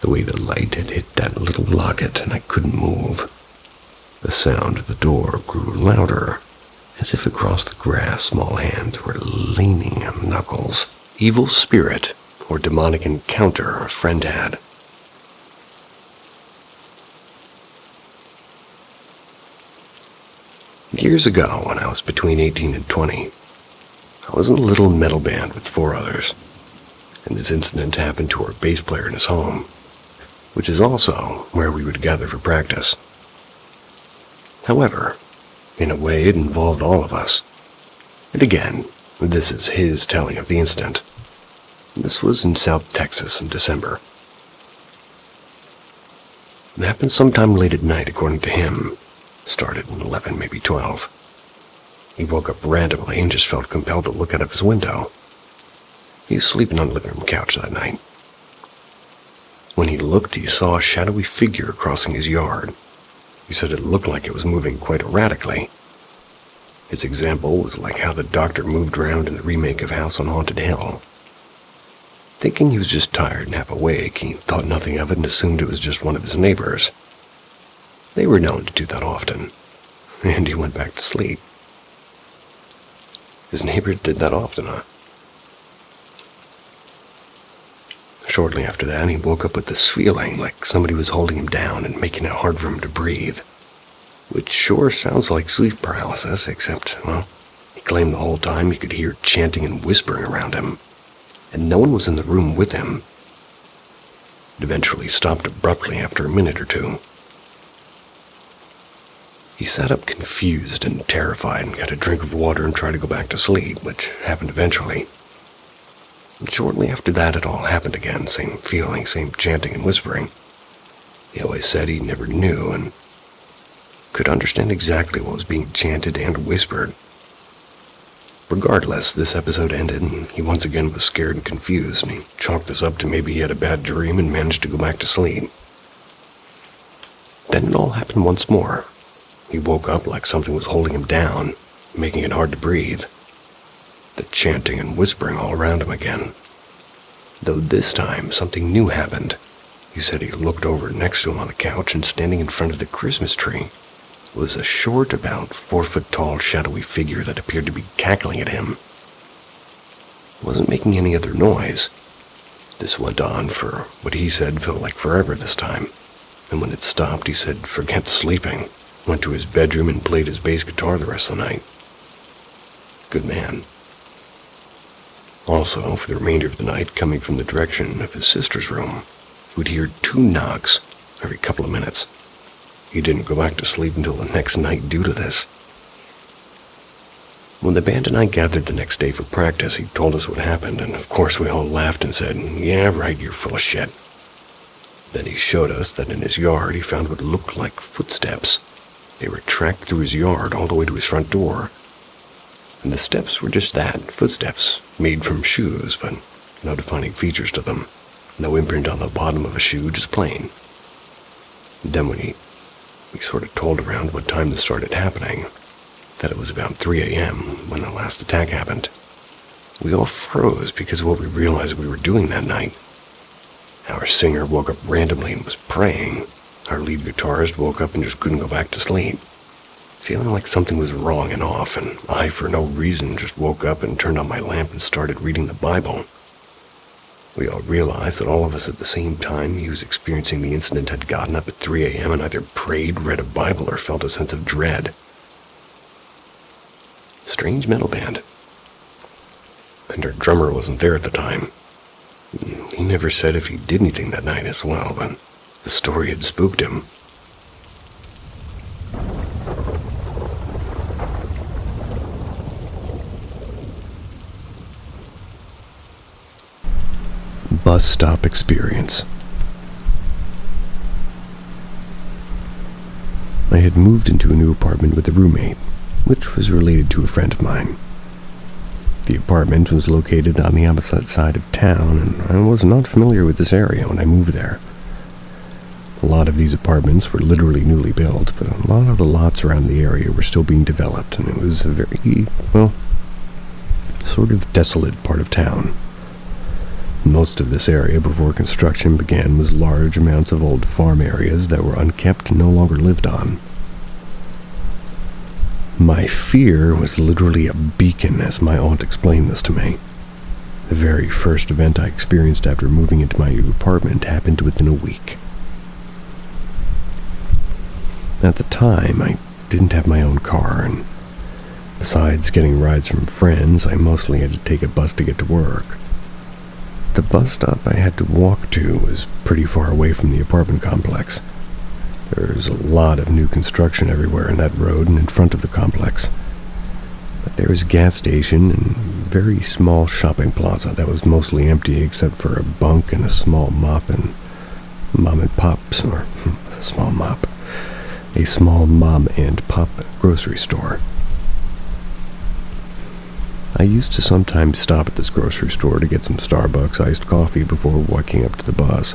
The way the light had hit that little locket and I couldn't move. The sound of the door grew louder, as if across the grass small hands were leaning on knuckles. Evil spirit or demonic encounter a friend had. Years ago, when I was between 18 and 20, I was in a little metal band with 4 others, and this incident happened to our bass player in his home, which is also where we would gather for practice. However, in a way it involved all of us. And again, this is his telling of the incident. This was in South Texas in December. It happened sometime late at night, according to him. Started at 11, maybe 12. He woke up randomly and just felt compelled to look out of his window. He was sleeping on the living room couch that night. When he looked, he saw a shadowy figure crossing his yard. He said it looked like it was moving quite erratically. His example was like how the doctor moved around in the remake of House on Haunted Hill. Thinking he was just tired and half awake, he thought nothing of it and assumed it was just one of his neighbors. They were known to do that often, and he went back to sleep. His neighbor did that often, huh? Shortly after that, he woke up with this feeling like somebody was holding him down and making it hard for him to breathe. Which sure sounds like sleep paralysis, except, well, he claimed the whole time he could hear chanting and whispering around him, and no one was in the room with him. It eventually stopped abruptly after a minute or two. He sat up confused and terrified and got a drink of water and tried to go back to sleep, which happened eventually. And shortly after that, it all happened again, same feeling, same chanting and whispering. He always said he never knew and could understand exactly what was being chanted and whispered. Regardless, this episode ended and he once again was scared and confused, and he chalked this up to maybe he had a bad dream and managed to go back to sleep. Then it all happened once more. He woke up like something was holding him down, making it hard to breathe. The chanting and whispering all around him again. Though this time, something new happened. He said he looked over next to him on the couch, and standing in front of the Christmas tree was a short, about 4-foot-tall, shadowy figure that appeared to be cackling at him. It wasn't making any other noise. This went on for what he said felt like forever this time, and when it stopped, he said forget sleeping, went to his bedroom and played his bass guitar the rest of the night. Good man. Also, for the remainder of the night, coming from the direction of his sister's room, he would hear 2 knocks every couple of minutes. He didn't go back to sleep until the next night due to this. When the band and I gathered the next day for practice, he told us what happened, and of course we all laughed and said, "Yeah, right, you're full of shit." Then he showed us that in his yard he found what looked like footsteps. They were tracked through his yard all the way to his front door. And the steps were just that, footsteps, made from shoes, but no defining features to them. No imprint on the bottom of a shoe, just plain. Then when we sort of told around what time this started happening, that it was about 3 a.m. when the last attack happened. We all froze because of what we realized we were doing that night. Our singer woke up randomly and was praying. Our lead guitarist woke up and just couldn't go back to sleep, feeling like something was wrong and off, and I, for no reason, just woke up and turned on my lamp and started reading the Bible. We all realized that all of us at the same time he was experiencing the incident had gotten up at 3 a.m. and either prayed, read a Bible, or felt a sense of dread. Strange metal band. And our drummer wasn't there at the time. He never said if he did anything that night as well, but the story had spooked him. Bus stop experience. I had moved into a new apartment with a roommate, which was related to a friend of mine. The apartment was located on the opposite side of town, and I was not familiar with this area when I moved there. A lot of these apartments were literally newly built, but a lot of the lots around the area were still being developed, and it was a very, sort of desolate part of town. Most of this area before construction began was large amounts of old farm areas that were unkept and no longer lived on. My fear was literally a beacon as my aunt explained this to me. The very first event I experienced after moving into my new apartment happened within a week. At the time, I didn't have my own car, and besides getting rides from friends, I mostly had to take a bus to get to work. The bus stop I had to walk to was pretty far away from the apartment complex. There's a lot of new construction everywhere in that road and in front of the complex. But there was a gas station and a very small shopping plaza that was mostly empty except for a bunk and a small mop and mom and pop's, or a small mop, a small mom and pop grocery store. I used to sometimes stop at this grocery store to get some Starbucks iced coffee before walking up to the bus.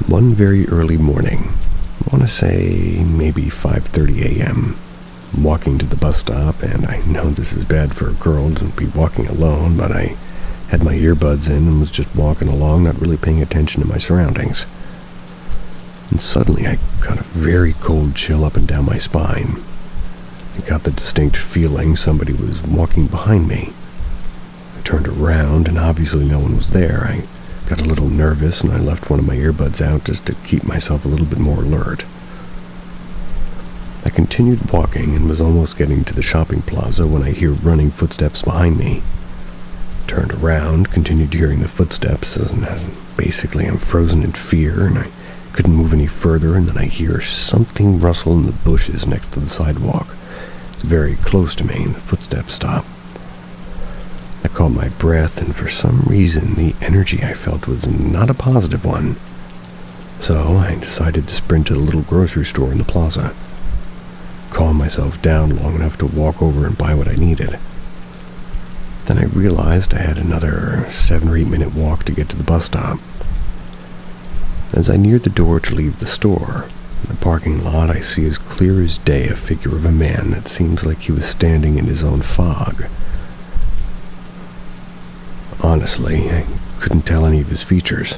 One very early morning, I want to say maybe 5:30 a.m., walking to the bus stop, and I know this is bad for a girl to be walking alone, but I had my earbuds in and was just walking along, not really paying attention to my surroundings. And suddenly I got a very cold chill up and down my spine. I got the distinct feeling somebody was walking behind me. I turned around, and obviously no one was there. I got a little nervous, and I left one of my earbuds out just to keep myself a little bit more alert. I continued walking and was almost getting to the shopping plaza when I hear running footsteps behind me. Turned around, continued hearing the footsteps, and basically I'm frozen in fear, and I couldn't move any further, and then I hear something rustle in the bushes next to the sidewalk. It's very close to me, and the footsteps stop. I caught my breath, and for some reason, the energy I felt was not a positive one. So I decided to sprint to the little grocery store in the plaza. Calm myself down long enough to walk over and buy what I needed. Then I realized I had another 7 or 8 minute walk to get to the bus stop. As I neared the door to leave the store, in the parking lot I see as clear as day a figure of a man that seems like he was standing in his own fog. Honestly, I couldn't tell any of his features,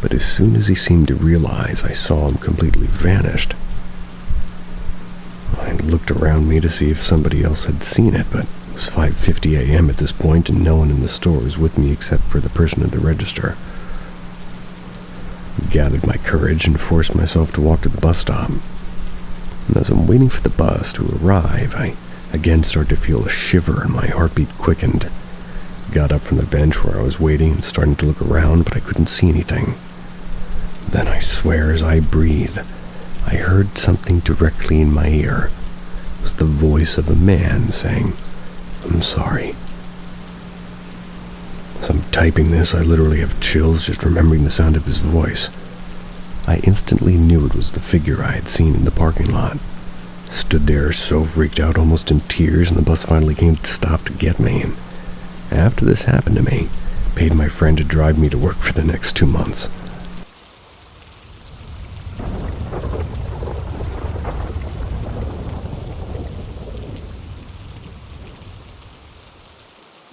but as soon as he seemed to realize I saw him completely vanished. I looked around me to see if somebody else had seen it, but it was 5:50 a.m. at this point, and no one in the store was with me except for the person at the register. I gathered my courage and forced myself to walk to the bus stop. And as I'm waiting for the bus to arrive, I again started to feel a shiver and my heartbeat quickened. I got up from the bench where I was waiting and starting to look around, but I couldn't see anything. Then I swear as I breathed, I heard something directly in my ear. It was the voice of a man saying, "I'm sorry." As I'm typing this, I literally have chills just remembering the sound of his voice. I instantly knew it was the figure I had seen in the parking lot. Stood there so freaked out, almost in tears, and the bus finally came to stop to get me. And after this happened to me, paid my friend to drive me to work for the next 2 months.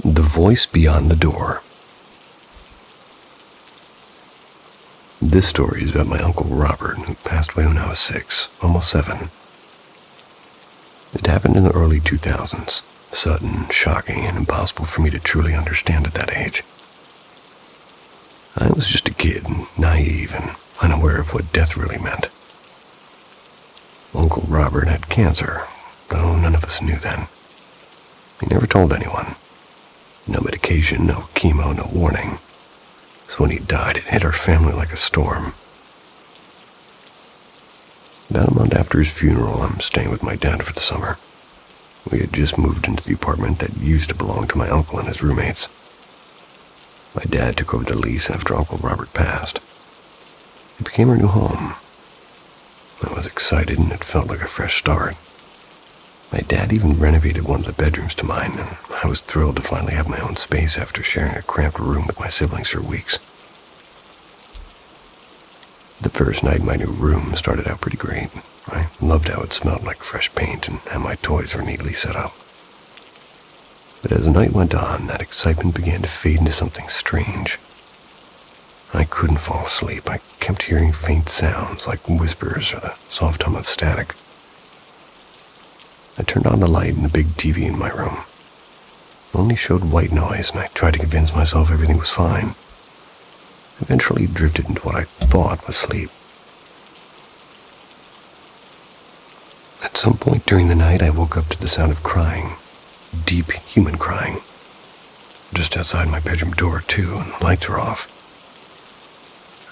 The Voice Beyond the Door. This story is about my Uncle Robert, who passed away when I was 6, almost 7. It happened in the early 2000s, sudden, shocking, and impossible for me to truly understand at that age. I was just a kid, naive and unaware of what death really meant. Uncle Robert had cancer, though none of us knew then. He never told anyone. No medication, no chemo, no warning. So when he died, it hit our family like a storm. About a month after his funeral, I'm staying with my dad for the summer. We had just moved into the apartment that used to belong to my uncle and his roommates. My dad took over the lease after Uncle Robert passed. It became our new home. I was excited and it felt like a fresh start. My dad even renovated one of the bedrooms to mine, and I was thrilled to finally have my own space after sharing a cramped room with my siblings for weeks. The first night in my new room started out pretty great. I loved how it smelled like fresh paint and how my toys were neatly set up. But as the night went on, that excitement began to fade into something strange. I couldn't fall asleep. I kept hearing faint sounds like whispers or the soft hum of static. I turned on the light in the big TV in my room. It only showed white noise, and I tried to convince myself everything was fine. I eventually drifted into what I thought was sleep. At some point during the night, I woke up to the sound of crying, deep human crying. Just outside my bedroom door, too, and the lights were off.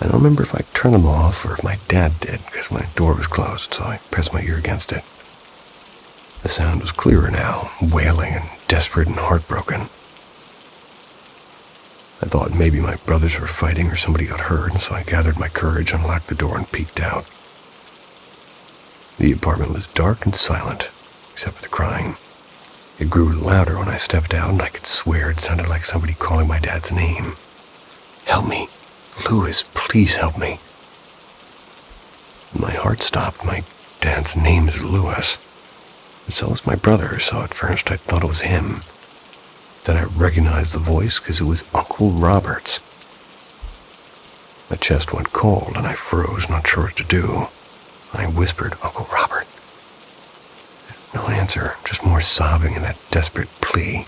I don't remember if I turned them off or if my dad did, because my door was closed, so I pressed my ear against it. The sound was clearer now, wailing and desperate and heartbroken. I thought maybe my brothers were fighting or somebody got hurt, and so I gathered my courage, unlocked the door, and peeked out. The apartment was dark and silent, except for the crying. It grew louder when I stepped out, and I could swear it sounded like somebody calling my dad's name. "Help me. Louis, please help me." My heart stopped. My dad's name is Lewis. And so is my brother, so at first I thought it was him. Then I recognized the voice because it was Uncle Robert's. My chest went cold and I froze, not sure what to do. I whispered, "Uncle Robert." No answer, just more sobbing and that desperate plea.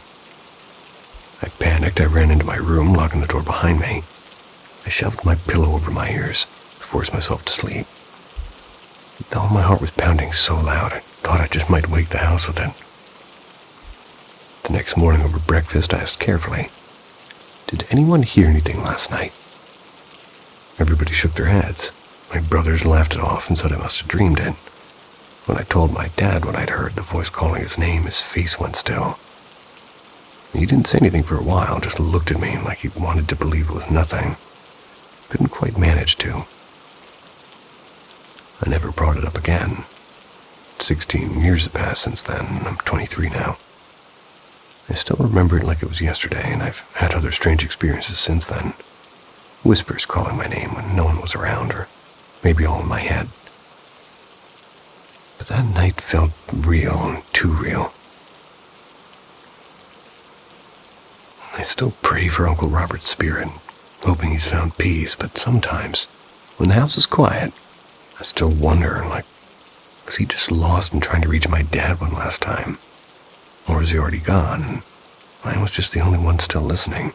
I panicked. I ran into my room, locking the door behind me. I shoved my pillow over my ears, forced myself to sleep. Though my heart was pounding so loud, I thought I just might wake the house with it. The next morning over breakfast, I asked carefully, "Did anyone hear anything last night?" Everybody shook their heads. My brothers laughed it off and said I must have dreamed it. When I told my dad what I'd heard, the voice calling his name, his face went still. He didn't say anything for a while, just looked at me like he wanted to believe it was nothing. Couldn't quite manage to. I never brought it up again. 16 years have passed since then, and I'm 23 now. I still remember it like it was yesterday, and I've had other strange experiences since then. Whispers calling my name when no one was around, or maybe all in my head. But that night felt real and too real. I still pray for Uncle Robert's spirit, hoping he's found peace, but sometimes, when the house is quiet, I still wonder, was he just lost in trying to reach my dad one last time? Or is he already gone, and I was just the only one still listening?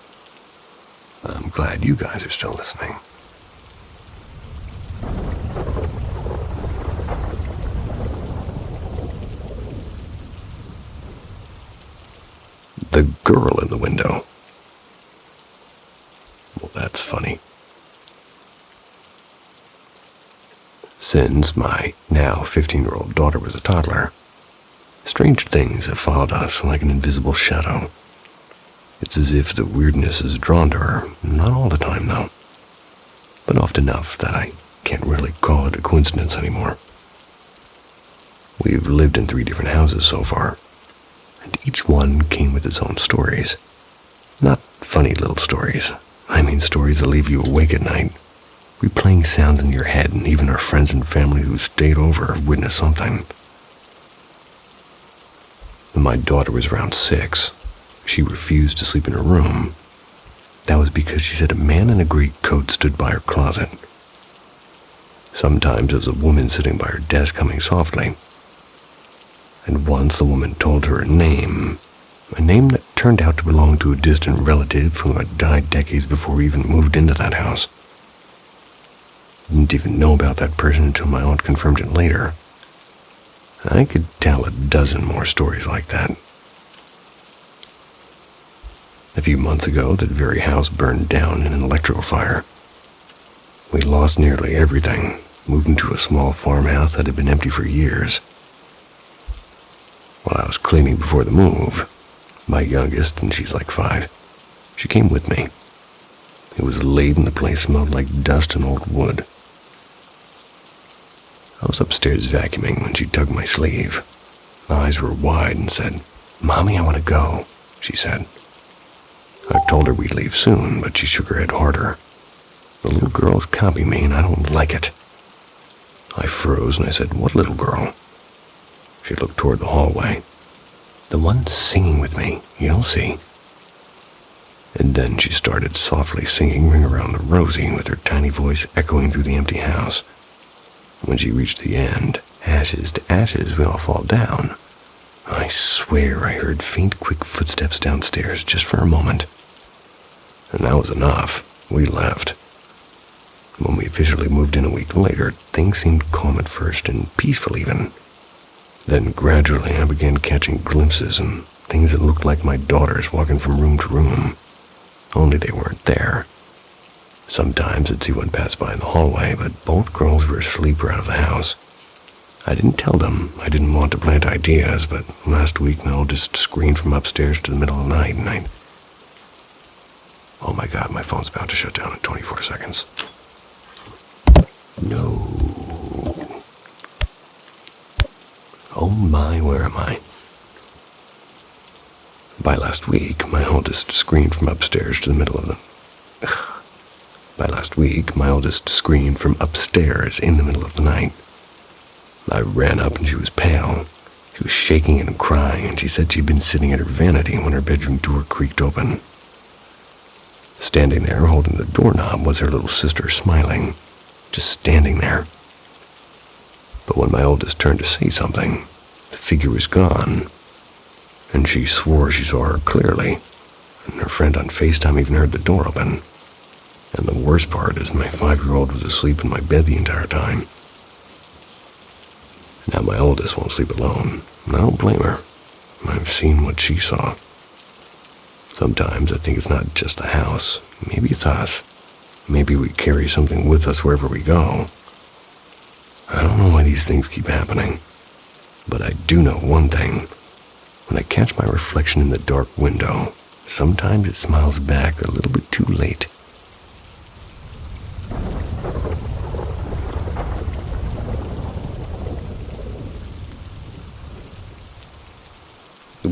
I'm glad you guys are still listening. The girl in the window. Well, that's funny. Since my now 15-year-old daughter was a toddler, strange things have followed us like an invisible shadow. It's as if the weirdness is drawn to her, not all the time though, but often enough that I can't really call it a coincidence anymore. We've lived in 3 different houses so far, and each one came with its own stories. Not funny little stories. I mean stories that leave you awake at night, replaying sounds in your head, and even our friends and family who stayed over have witnessed something. When my daughter was around 6, she refused to sleep in her room. That was because she said a man in a great coat stood by her closet. Sometimes it was a woman sitting by her desk humming softly. And once the woman told her a name that turned out to belong to a distant relative who had died decades before we even moved into that house. Didn't even know about that person until my aunt confirmed it later. I could tell a dozen more stories like that. A few months ago, that very house burned down in an electrical fire. We lost nearly everything, moving to a small farmhouse that had been empty for years. While I was cleaning before the move, my youngest, and she's like 5, she came with me. It was late and the place smelled like dust and old wood. I was upstairs vacuuming when she tugged my sleeve. My eyes were wide and said, "Mommy, I want to go," she said. I told her we'd leave soon, but she shook her head harder. The little girl's copying me and I don't like it. I froze and I said, "What little girl?" She looked toward the hallway. "The one singing with me, you'll see." And then she started softly singing Ring Around the Rosie with her tiny voice echoing through the empty house. When she reached the end, "Ashes to ashes we all fall down," I swear I heard faint, quick footsteps downstairs just for a moment. And that was enough. We left. When we officially moved in a week later, things seemed calm at first and peaceful even. Then gradually I began catching glimpses and things that looked like my daughters walking from room to room, only they weren't there. Sometimes I'd see one pass by in the hallway, but both girls were asleep or out of the house. I didn't tell them. I didn't want to plant ideas, but last week Mel just screamed from upstairs to the middle of the night, and oh my God, my phone's about to shut down in 24 seconds. No. Oh my, where am I? By last week, my oldest screamed from upstairs to the middle of the... By last week, my oldest screamed from upstairs in the middle of the night. I ran up and she was pale. She was shaking and crying, and she said she'd been sitting at her vanity when her bedroom door creaked open. Standing there, holding the doorknob, was her little sister, smiling, just standing there. But when my oldest turned to say something, the figure was gone, and she swore she saw her clearly, and her friend on FaceTime even heard the door open. And the worst part is my 5-year-old was asleep in my bed the entire time. Now my oldest won't sleep alone, and I don't blame her. I've seen what she saw. Sometimes I think it's not just the house. Maybe it's us. Maybe we carry something with us wherever we go. I don't know why these things keep happening, but I do know one thing. When I catch my reflection in the dark window, sometimes it smiles back a little bit too late.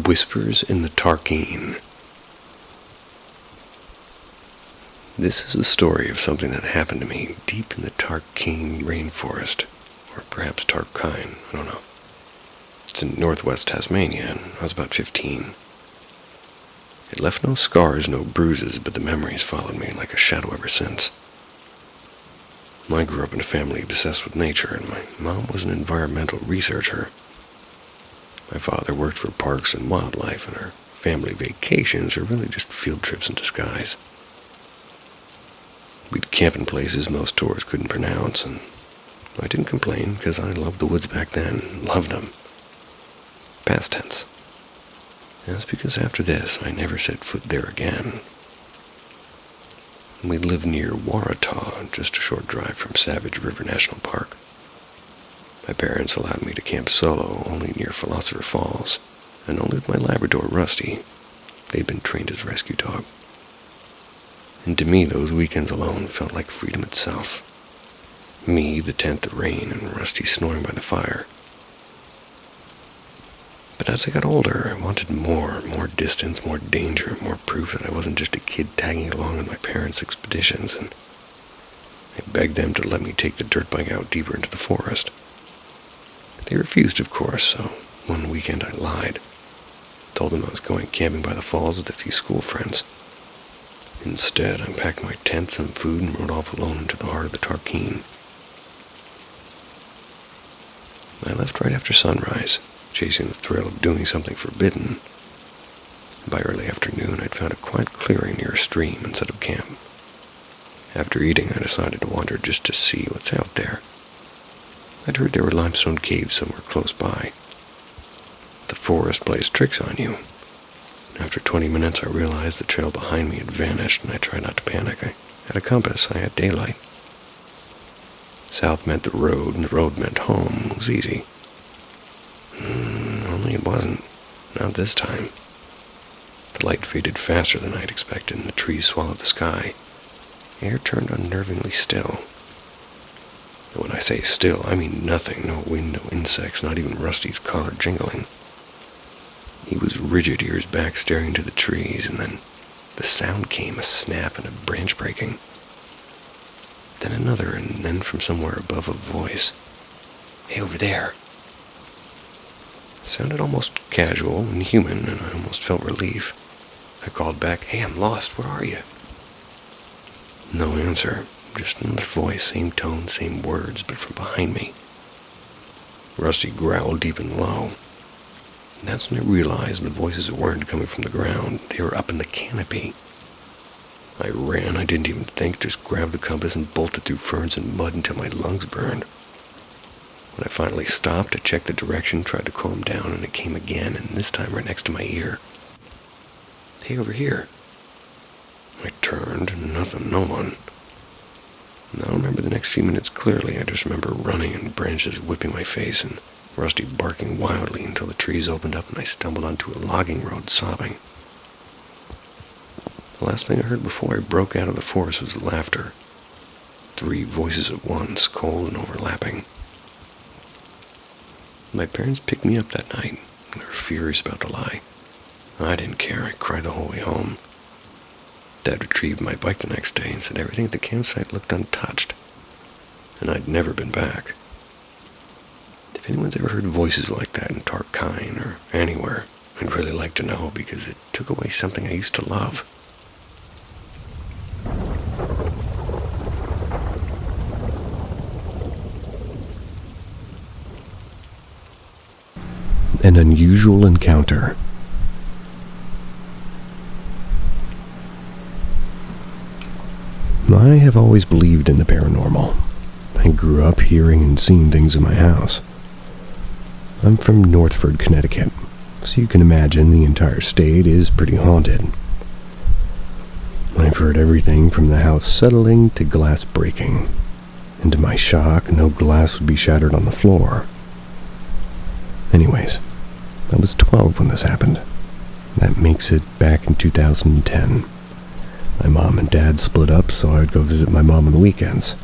Whispers in the Tarkine. This is the story of something that happened to me deep in the Tarkine rainforest, or perhaps Tarkine, I don't know. It's in northwest Tasmania, and I was about 15. It left no scars, no bruises, but the memories followed me like a shadow ever since. I grew up in a family obsessed with nature, and my mom was an environmental researcher. My father worked for parks and wildlife, and our family vacations are really just field trips in disguise. We'd camp in places most tourists couldn't pronounce, and I didn't complain because I loved the woods back then, loved them. Past tense. That's because after this, I never set foot there again. We lived near Waratah, just a short drive from Savage River National Park. My parents allowed me to camp solo only near Philosopher Falls, and only with my Labrador, Rusty. They'd been trained as a rescue dog. And to me, those weekends alone felt like freedom itself. Me, the tent, the rain, and Rusty snoring by the fire. But as I got older, I wanted more distance, more danger, more proof that I wasn't just a kid tagging along on my parents' expeditions, and I begged them to let me take the dirt bike out deeper into the forest. They refused, of course, so one weekend I lied. Told them I was going camping by the falls with a few school friends. Instead, I packed my tent, some food, and rode off alone into the heart of the Tarkine. I left right after sunrise, chasing the thrill of doing something forbidden. By early afternoon, I'd found a quiet clearing near a stream and set up camp. After eating, I decided to wander just to see what's out there. I'd heard there were limestone caves somewhere close by. The forest plays tricks on you. After 20 minutes, I realized the trail behind me had vanished, and I tried not to panic. I had a compass. I had daylight. South meant the road, and the road meant home. It was easy. Only it wasn't. Not this time. The light faded faster than I'd expected, and the trees swallowed the sky. The air turned unnervingly still. And when I say still, I mean nothing. No wind, no insects, not even Rusty's collar jingling. He was rigid, ears back, staring into the trees, and then the sound came, a snap and a branch breaking. Then another, and then from somewhere above a voice. "Hey, over there." It sounded almost casual and human, and I almost felt relief. I called back, "Hey, I'm lost, where are you?" No answer, just another voice, same tone, same words, but from behind me. Rusty growled deep and low. And that's when I realized the voices weren't coming from the ground. They were up in the canopy. I ran. I didn't even think, just grabbed the compass and bolted through ferns and mud until my lungs burned. When I finally stopped, I checked the direction, tried to calm down, and it came again, and this time right next to my ear. "Hey, over here." I turned, nothing, no one. And I don't remember the next few minutes clearly. I just remember running and branches whipping my face and Rusty barking wildly until the trees opened up and I stumbled onto a logging road sobbing. The last thing I heard before I broke out of the forest was laughter. 3 voices at once, cold and overlapping. My parents picked me up that night. They were furious about the lie. I didn't care. I cried the whole way home. Dad retrieved my bike the next day and said everything at the campsite looked untouched, and I'd never been back. If anyone's ever heard voices like that in Tarkine or anywhere, I'd really like to know, because it took away something I used to love. An unusual encounter. I have always believed in the paranormal. I grew up hearing and seeing things in my house. I'm from Northford, Connecticut, so you can imagine the entire state is pretty haunted. I've heard everything from the house settling to glass breaking, and to my shock, no glass would be shattered on the floor. Anyways, I was 12 when this happened. That makes it back in 2010. My mom and dad split up, so I would go visit my mom on the weekends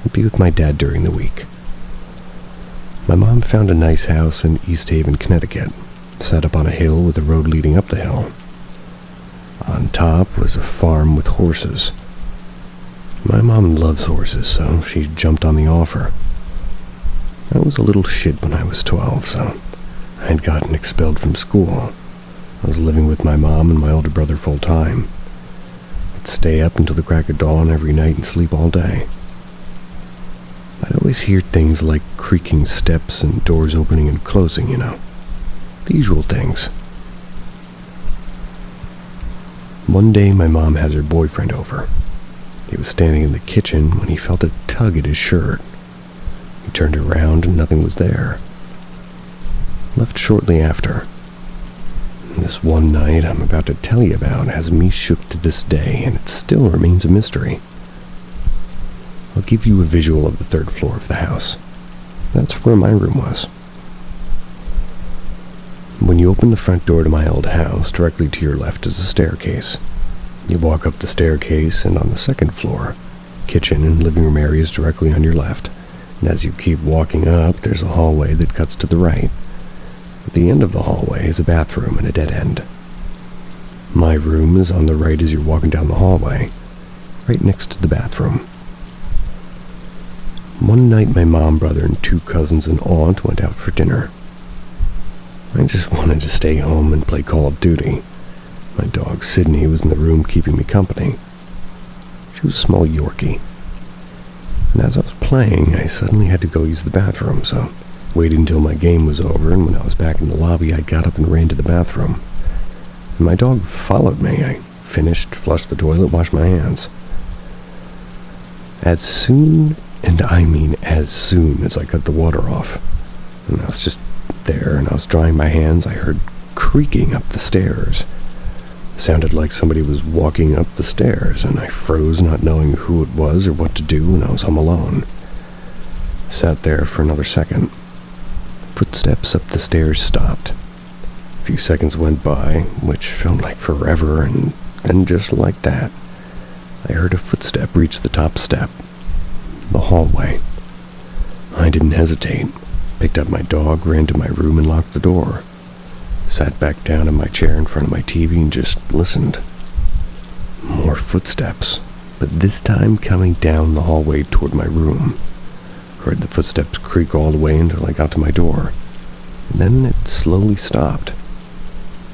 and be with my dad during the week. My mom found a nice house in East Haven, Connecticut, set up on a hill with a road leading up the hill. On top was a farm with horses. My mom loves horses, so she jumped on the offer. I was a little shit when I was 12, so I had gotten expelled from school. I was living with my mom and my older brother full time. I'd stay up until the crack of dawn every night and sleep all day. I'd always hear things like creaking steps and doors opening and closing, the usual things. One day my mom has her boyfriend over. He was standing in the kitchen when he felt a tug at his shirt. He turned around and nothing was there. Left shortly after. This one night I'm about to tell you about has me shook to this day, and it still remains a mystery. I'll give you a visual of the third floor of the house. That's where my room was. When you open the front door to my old house, directly to your left is a staircase. You walk up the staircase, and on the second floor, kitchen and living room areas directly on your left. And as you keep walking up, there's a hallway that cuts to the right. At the end of the hallway is a bathroom and a dead end. My room is on the right as you're walking down the hallway, right next to the bathroom. One night my mom, brother, and 2 cousins and aunt went out for dinner. I just wanted to stay home and play Call of Duty. My dog Sydney was in the room keeping me company. She was a small Yorkie. And as I was playing, I suddenly had to go use the bathroom, so waited until my game was over, and when I was back in the lobby, I got up and ran to the bathroom. And my dog followed me. I finished, flushed the toilet, washed my hands. As soon, and I mean as soon as I cut the water off, and I was just there and I was drying my hands, I heard creaking up the stairs. It sounded like somebody was walking up the stairs, and I froze, not knowing who it was or what to do, and I was home alone. Sat there for another second. Footsteps up the stairs stopped. A few seconds went by, which felt like forever, and then just like that, I heard a footstep reach the top step. The hallway. I didn't hesitate. Picked up my dog, ran to my room, and locked the door. Sat back down in my chair in front of my TV and just listened. More footsteps, but this time coming down the hallway toward my room. Heard the footsteps creak all the way until I got to my door. And then it slowly stopped.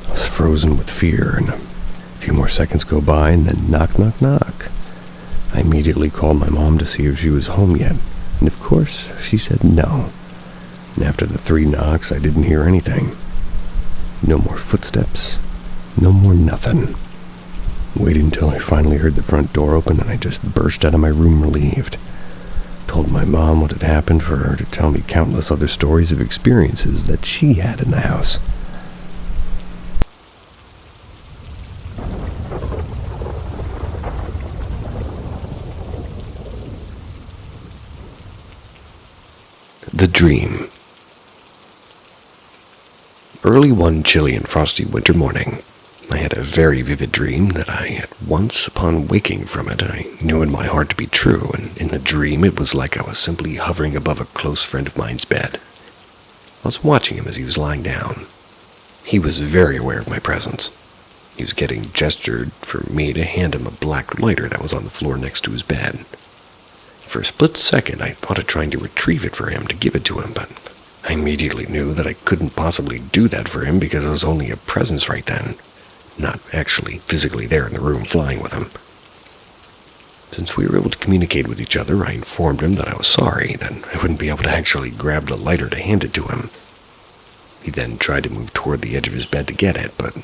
I was frozen with fear, and a few more seconds go by, and then knock, knock, knock. I immediately called my mom to see if she was home yet, and of course, she said no. And after the 3 knocks, I didn't hear anything. No more footsteps, no more nothing. Waited until I finally heard the front door open, and I just burst out of my room relieved. Told my mom what had happened for her to tell me countless other stories of experiences that she had in the house. The Dream. Early one chilly and frosty winter morning, I had a very vivid dream that I, at once upon waking from it, I knew in my heart to be true, and in the dream it was like I was simply hovering above a close friend of mine's bed. I was watching him as he was lying down. He was very aware of my presence. He was getting gestured for me to hand him a black lighter that was on the floor next to his bed. For a split second, I thought of trying to retrieve it for him to give it to him, but I immediately knew that I couldn't possibly do that for him because I was only a presence right then, not actually physically there in the room flying with him. Since we were able to communicate with each other, I informed him that I was sorry, that I wouldn't be able to actually grab the lighter to hand it to him. He then tried to move toward the edge of his bed to get it, but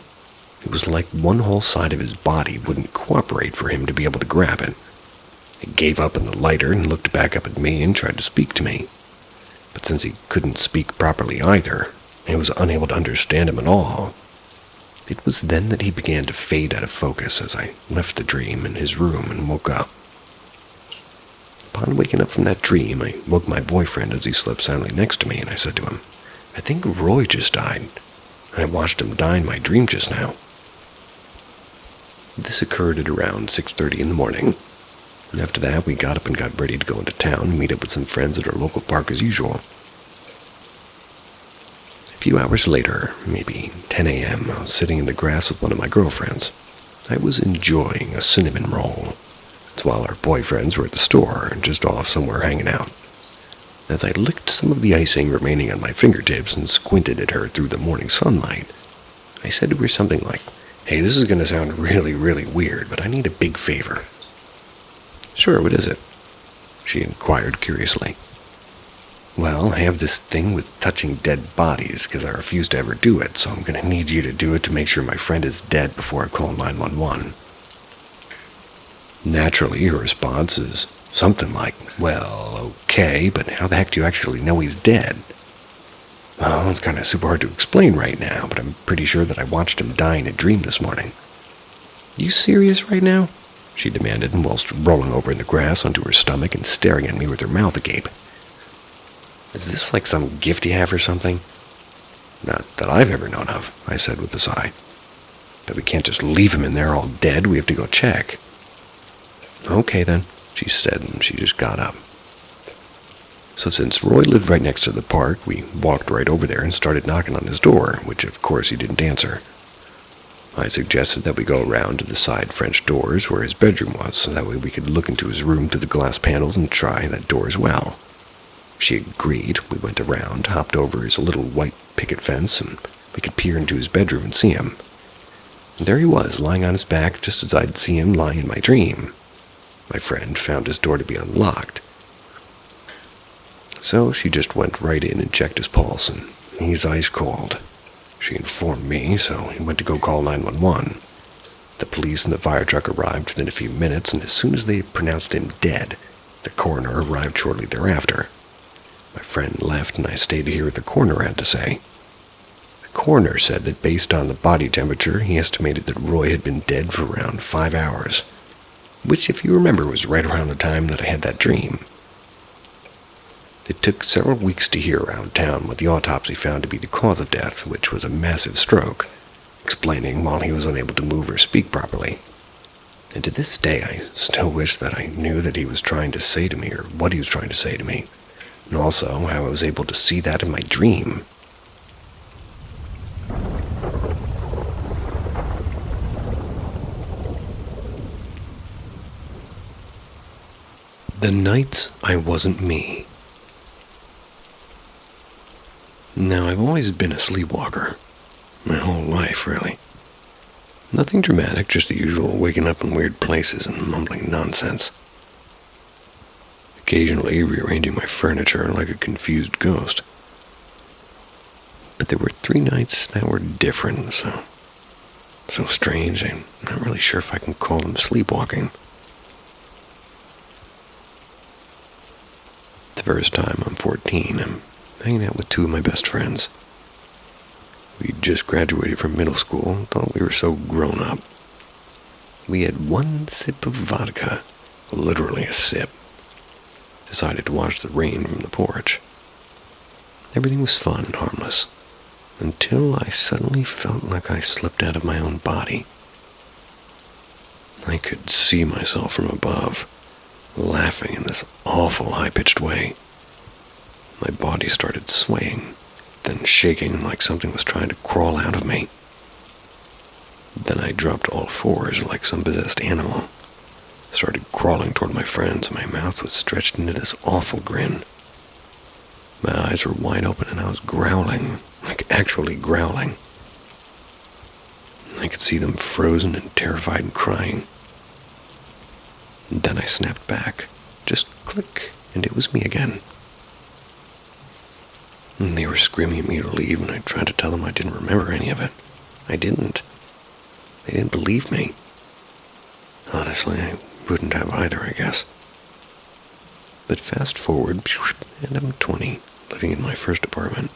it was like one whole side of his body wouldn't cooperate for him to be able to grab it. He gave up on the lighter and looked back up at me and tried to speak to me. But since he couldn't speak properly either, I was unable to understand him at all. It was then that he began to fade out of focus as I left the dream in his room and woke up. Upon waking up from that dream, I woke my boyfriend as he slept soundly next to me, and I said to him, "I think Roy just died. I watched him die in my dream just now." This occurred at around 6:30 in the morning. After that, we got up and got ready to go into town and meet up with some friends at our local park as usual. A few hours later, maybe 10 a.m., I was sitting in the grass with one of my girlfriends. I was enjoying a cinnamon roll. It's while our boyfriends were at the store and just off somewhere hanging out. As I licked some of the icing remaining on my fingertips and squinted at her through the morning sunlight, I said to her something like, "Hey, this is going to sound really, really weird, but I need a big favor." "Sure, what is it?" she inquired curiously. "Well, I have this thing with touching dead bodies because I refuse to ever do it, so I'm going to need you to do it to make sure my friend is dead before I call 911. Naturally, her response is something like, "Well, okay, but how the heck do you actually know he's dead?" "Well, it's kind of super hard to explain right now, but I'm pretty sure that I watched him die in a dream this morning." "You serious right now?" she demanded, whilst rolling over in the grass onto her stomach and staring at me with her mouth agape. "Is this like some gift you have or something?" "Not that I've ever known of," I said with a sigh. "But we can't just leave him in there all dead. We have to go check." "Okay then," she said, and she just got up. So since Roy lived right next to the park, we walked right over there and started knocking on his door, which of course he didn't answer. I suggested that we go around to the side French doors where his bedroom was, so that way we could look into his room through the glass panels and try that door as well. She agreed. We went around, hopped over his little white picket fence, and we could peer into his bedroom and see him. And there he was, lying on his back just as I'd see him lying in my dream. My friend found his door to be unlocked. So she just went right in and checked his pulse, and he's ice cold. She informed me, so he went to go call 911. The police and the fire truck arrived within a few minutes, and as soon as they pronounced him dead, the coroner arrived shortly thereafter. My friend left, and I stayed to hear what the coroner had to say. The coroner said that based on the body temperature, he estimated that Roy had been dead for around 5 hours, which, if you remember, was right around the time that I had that dream. It took several weeks to hear around town what the autopsy found to be the cause of death, which was a massive stroke, explaining while he was unable to move or speak properly. And to this day, I still wish that I knew that he was trying to say to me, or what he was trying to say to me, and also how I was able to see that in my dream. The nights I wasn't me. Now, I've always been a sleepwalker. My whole life, really. Nothing dramatic, just the usual waking up in weird places and mumbling nonsense. Occasionally rearranging my furniture like a confused ghost. But there were 3 nights that were different, so strange, I'm not really sure if I can call them sleepwalking. The first time I'm 14, I'm hanging out with 2 of my best friends. We just graduated from middle school and thought we were so grown up. We had 1 sip of vodka, literally a sip. Decided to watch the rain from the porch. Everything was fun and harmless, until I suddenly felt like I slipped out of my own body. I could see myself from above, laughing in this awful high-pitched way. My body started swaying, then shaking like something was trying to crawl out of me. Then I dropped all fours like some possessed animal, started crawling toward my friends, and my mouth was stretched into this awful grin. My eyes were wide open and I was growling, like actually growling. I could see them frozen and terrified and crying. And then I snapped back, just click, and it was me again. And they were screaming at me to leave, and I tried to tell them I didn't remember any of it. I didn't. They didn't believe me. Honestly, I wouldn't have either, I guess. But fast forward, and I'm 20, living in my first apartment.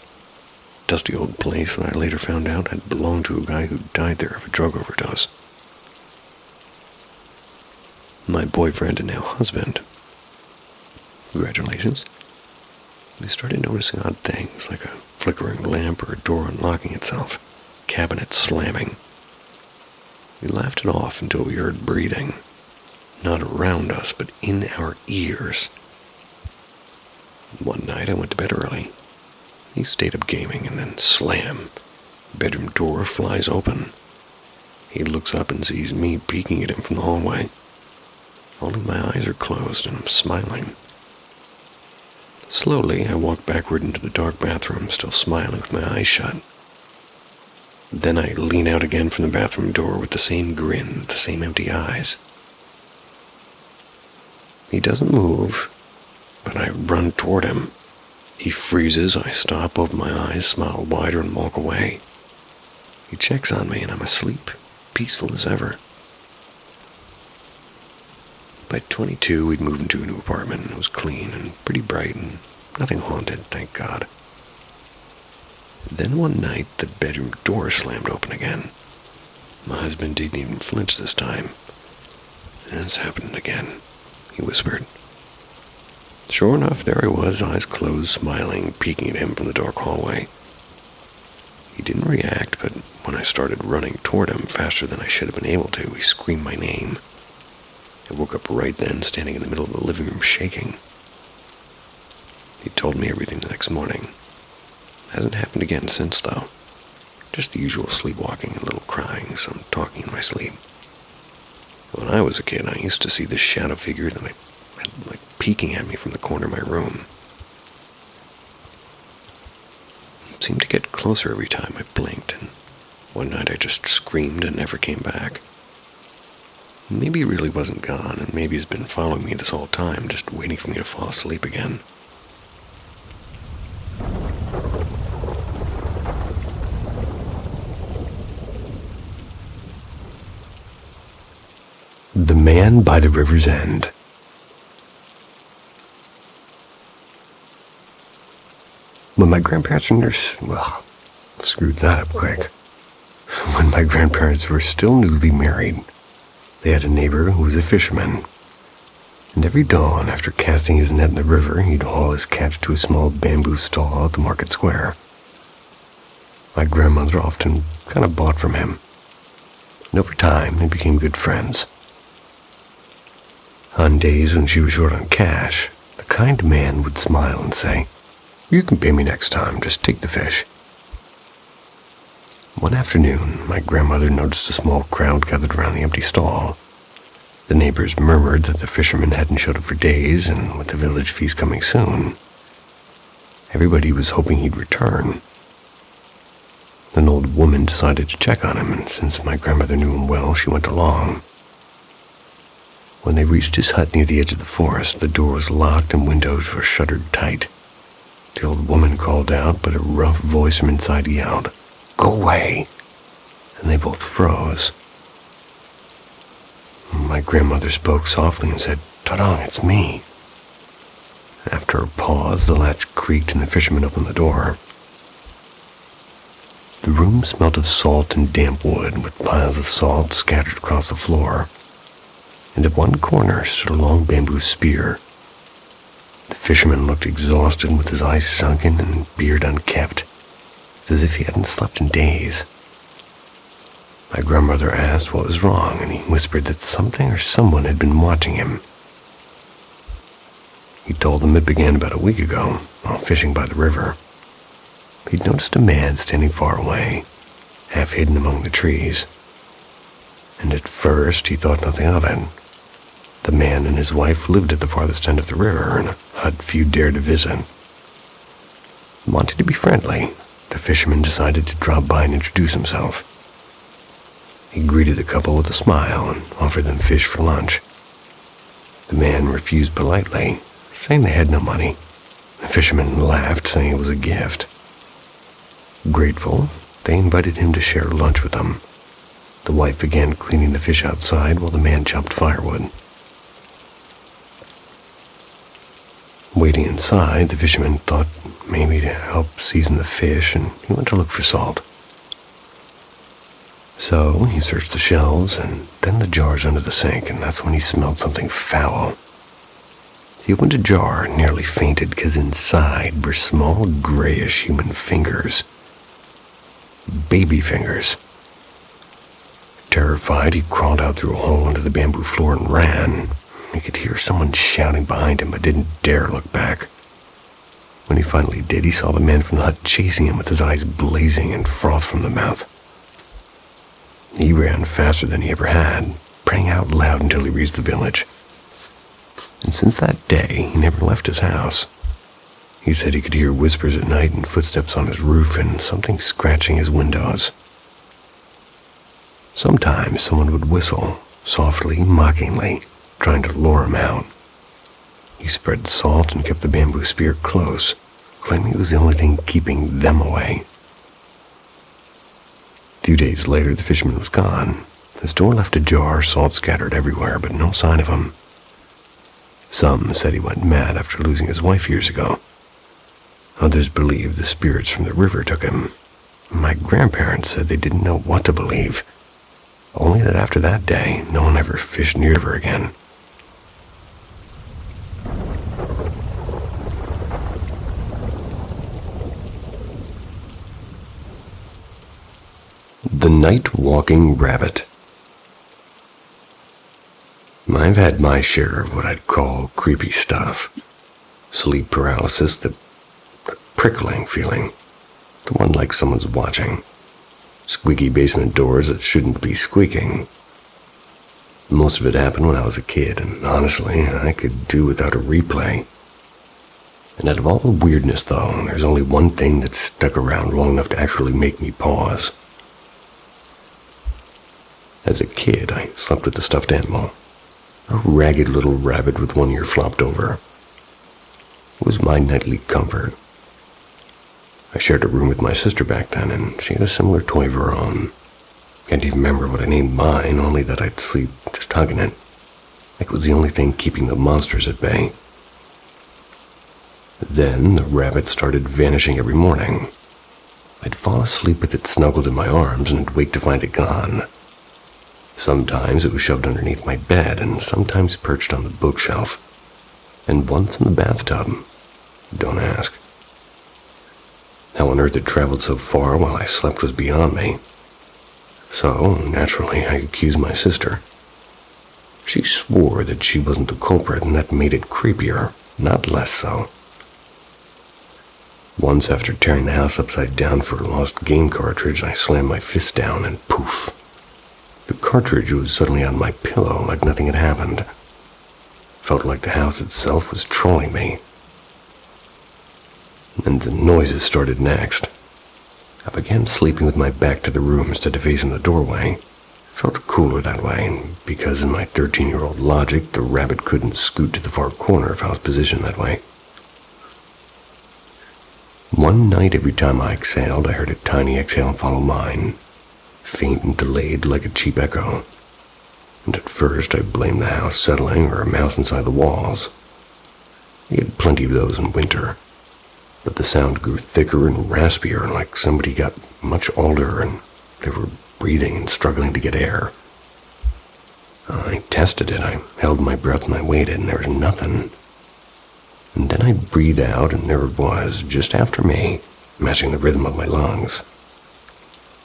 Dusty old place that I later found out had belonged to a guy who died there of a drug overdose. My boyfriend and now husband. Congratulations. We started noticing odd things, like a flickering lamp or a door unlocking itself, cabinets slamming. We laughed it off until we heard breathing, not around us, but in our ears. One night I went to bed early. He stayed up gaming, and then slam. Bedroom door flies open. He looks up and sees me peeking at him from the hallway. Only my eyes are closed and I'm smiling. Slowly, I walk backward into the dark bathroom, still smiling with my eyes shut. Then I lean out again from the bathroom door with the same grin, the same empty eyes. He doesn't move, but I run toward him. He freezes, I stop, open my eyes, smile wider, and walk away. He checks on me, and I'm asleep, peaceful as ever. By 22, we'd moved into a new apartment, and it was clean and pretty bright, and nothing haunted, thank God. Then one night, the bedroom door slammed open again. My husband didn't even flinch this time. "And it's happened again," he whispered. Sure enough, there I was, eyes closed, smiling, peeking at him from the dark hallway. He didn't react, but when I started running toward him faster than I should have been able to, he screamed my name. I woke up right then, standing in the middle of the living room, shaking. He told me everything the next morning. Hasn't happened again since, though. Just the usual sleepwalking and a little crying, some talking in my sleep. When I was a kid, I used to see this shadow figure that had peeking at me from the corner of my room. It seemed to get closer every time I blinked, and one night I just screamed and never came back. Maybe he really wasn't gone, and maybe he's been following me this whole time, just waiting for me to fall asleep again. The Man by the River's End. When my grandparents were screwed that up quick. When my grandparents were still newly married, they had a neighbor who was a fisherman. And every dawn, after casting his net in the river, he'd haul his catch to a small bamboo stall at the market square. My grandmother often kind of bought from him. And over time, they became good friends. On days when she was short on cash, the kind man would smile and say, "You can pay me next time, just take the fish." One afternoon, my grandmother noticed a small crowd gathered around the empty stall. The neighbors murmured that the fisherman hadn't showed up for days, and with the village feast coming soon, everybody was hoping he'd return. An old woman decided to check on him, and since my grandmother knew him well, she went along. When they reached his hut near the edge of the forest, the door was locked and windows were shuttered tight. The old woman called out, but a rough voice from inside yelled, "Go away!" And they both froze. My grandmother spoke softly and said, "Tadang, it's me." After a pause, the latch creaked and the fisherman opened the door. The room smelt of salt and damp wood, with piles of salt scattered across the floor. And at one corner stood a long bamboo spear. The fisherman looked exhausted with his eyes sunken and beard unkempt. It's as if he hadn't slept in days. My grandmother asked what was wrong, and he whispered that something or someone had been watching him. He told them it began about a week ago, while fishing by the river. He'd noticed a man standing far away, half hidden among the trees. and at first he thought nothing of it. The man and his wife lived at the farthest end of the river in a hut few dared to visit. Wanting to be friendly, the fisherman decided to drop by and introduce himself. He greeted the couple with a smile and offered them fish for lunch. The man refused politely, saying they had no money. The fisherman laughed, saying it was a gift. Grateful, they invited him to share lunch with them. The wife began cleaning the fish outside while the man chopped firewood. Waiting inside, the fisherman thought maybe to help season the fish, and he went to look for salt. So he searched the shelves and then the jars under the sink, and that's when he smelled something foul. He opened a jar and nearly fainted because inside were small grayish human fingers. Baby fingers. Terrified, he crawled out through a hole into the bamboo floor and ran. He could hear someone shouting behind him but didn't dare look back. When he finally did, he saw the man from the hut chasing him with his eyes blazing and froth from the mouth. He ran faster than he ever had, praying out loud until he reached the village. And since that day, he never left his house. He said he could hear whispers at night and footsteps on his roof and something scratching his windows. Sometimes someone would whistle, softly, mockingly, trying to lure him out. He spread salt and kept the bamboo spear close, claiming it was the only thing keeping them away. A few days later, the fisherman was gone. His door left ajar, salt scattered everywhere, but no sign of him. Some said he went mad after losing his wife years ago. Others believed the spirits from the river took him. My grandparents said they didn't know what to believe, only that after that day, no one ever fished near the river again. The Night Walking Rabbit. I've had my share of what I'd call creepy stuff. Sleep paralysis, the prickling feeling, the one like someone's watching. Squeaky basement doors that shouldn't be squeaking. Most of it happened when I was a kid, and honestly, I could do without a replay. And out of all the weirdness, though, there's only one thing that stuck around long enough to actually make me pause. As a kid, I slept with a stuffed animal, a ragged little rabbit with one ear flopped over. It was my nightly comfort. I shared a room with my sister back then, and she had a similar toy of her own. Can't even remember what I named mine, only that I'd sleep just hugging it, like it was the only thing keeping the monsters at bay. Then the rabbit started vanishing every morning. I'd fall asleep with it snuggled in my arms and wake to find it gone. Sometimes it was shoved underneath my bed, and sometimes perched on the bookshelf, and once in the bathtub. Don't ask. How on earth it traveled so far while I slept was beyond me. So, naturally, I accused my sister. She swore that she wasn't the culprit, and that made it creepier, not less so. Once, after tearing the house upside down for a lost game cartridge, I slammed my fist down and poof. The cartridge was suddenly on my pillow like nothing had happened. Felt like the house itself was trolling me. And the noises started next. I began sleeping with my back to the room instead of facing the doorway. Felt cooler that way, because in my 13-year-old logic, the rabbit couldn't scoot to the far corner if I was positioned that way. One night, every time I exhaled, I heard a tiny exhale follow mine, faint and delayed like a cheap echo. And at first, I blamed the house settling or a mouse inside the walls. We had plenty of those in winter. But the sound grew thicker and raspier, like somebody got much older and they were breathing and struggling to get air. I tested it. I held my breath and I waited, and there was nothing. And then I'd breathe out, and there it was, just after me, matching the rhythm of my lungs.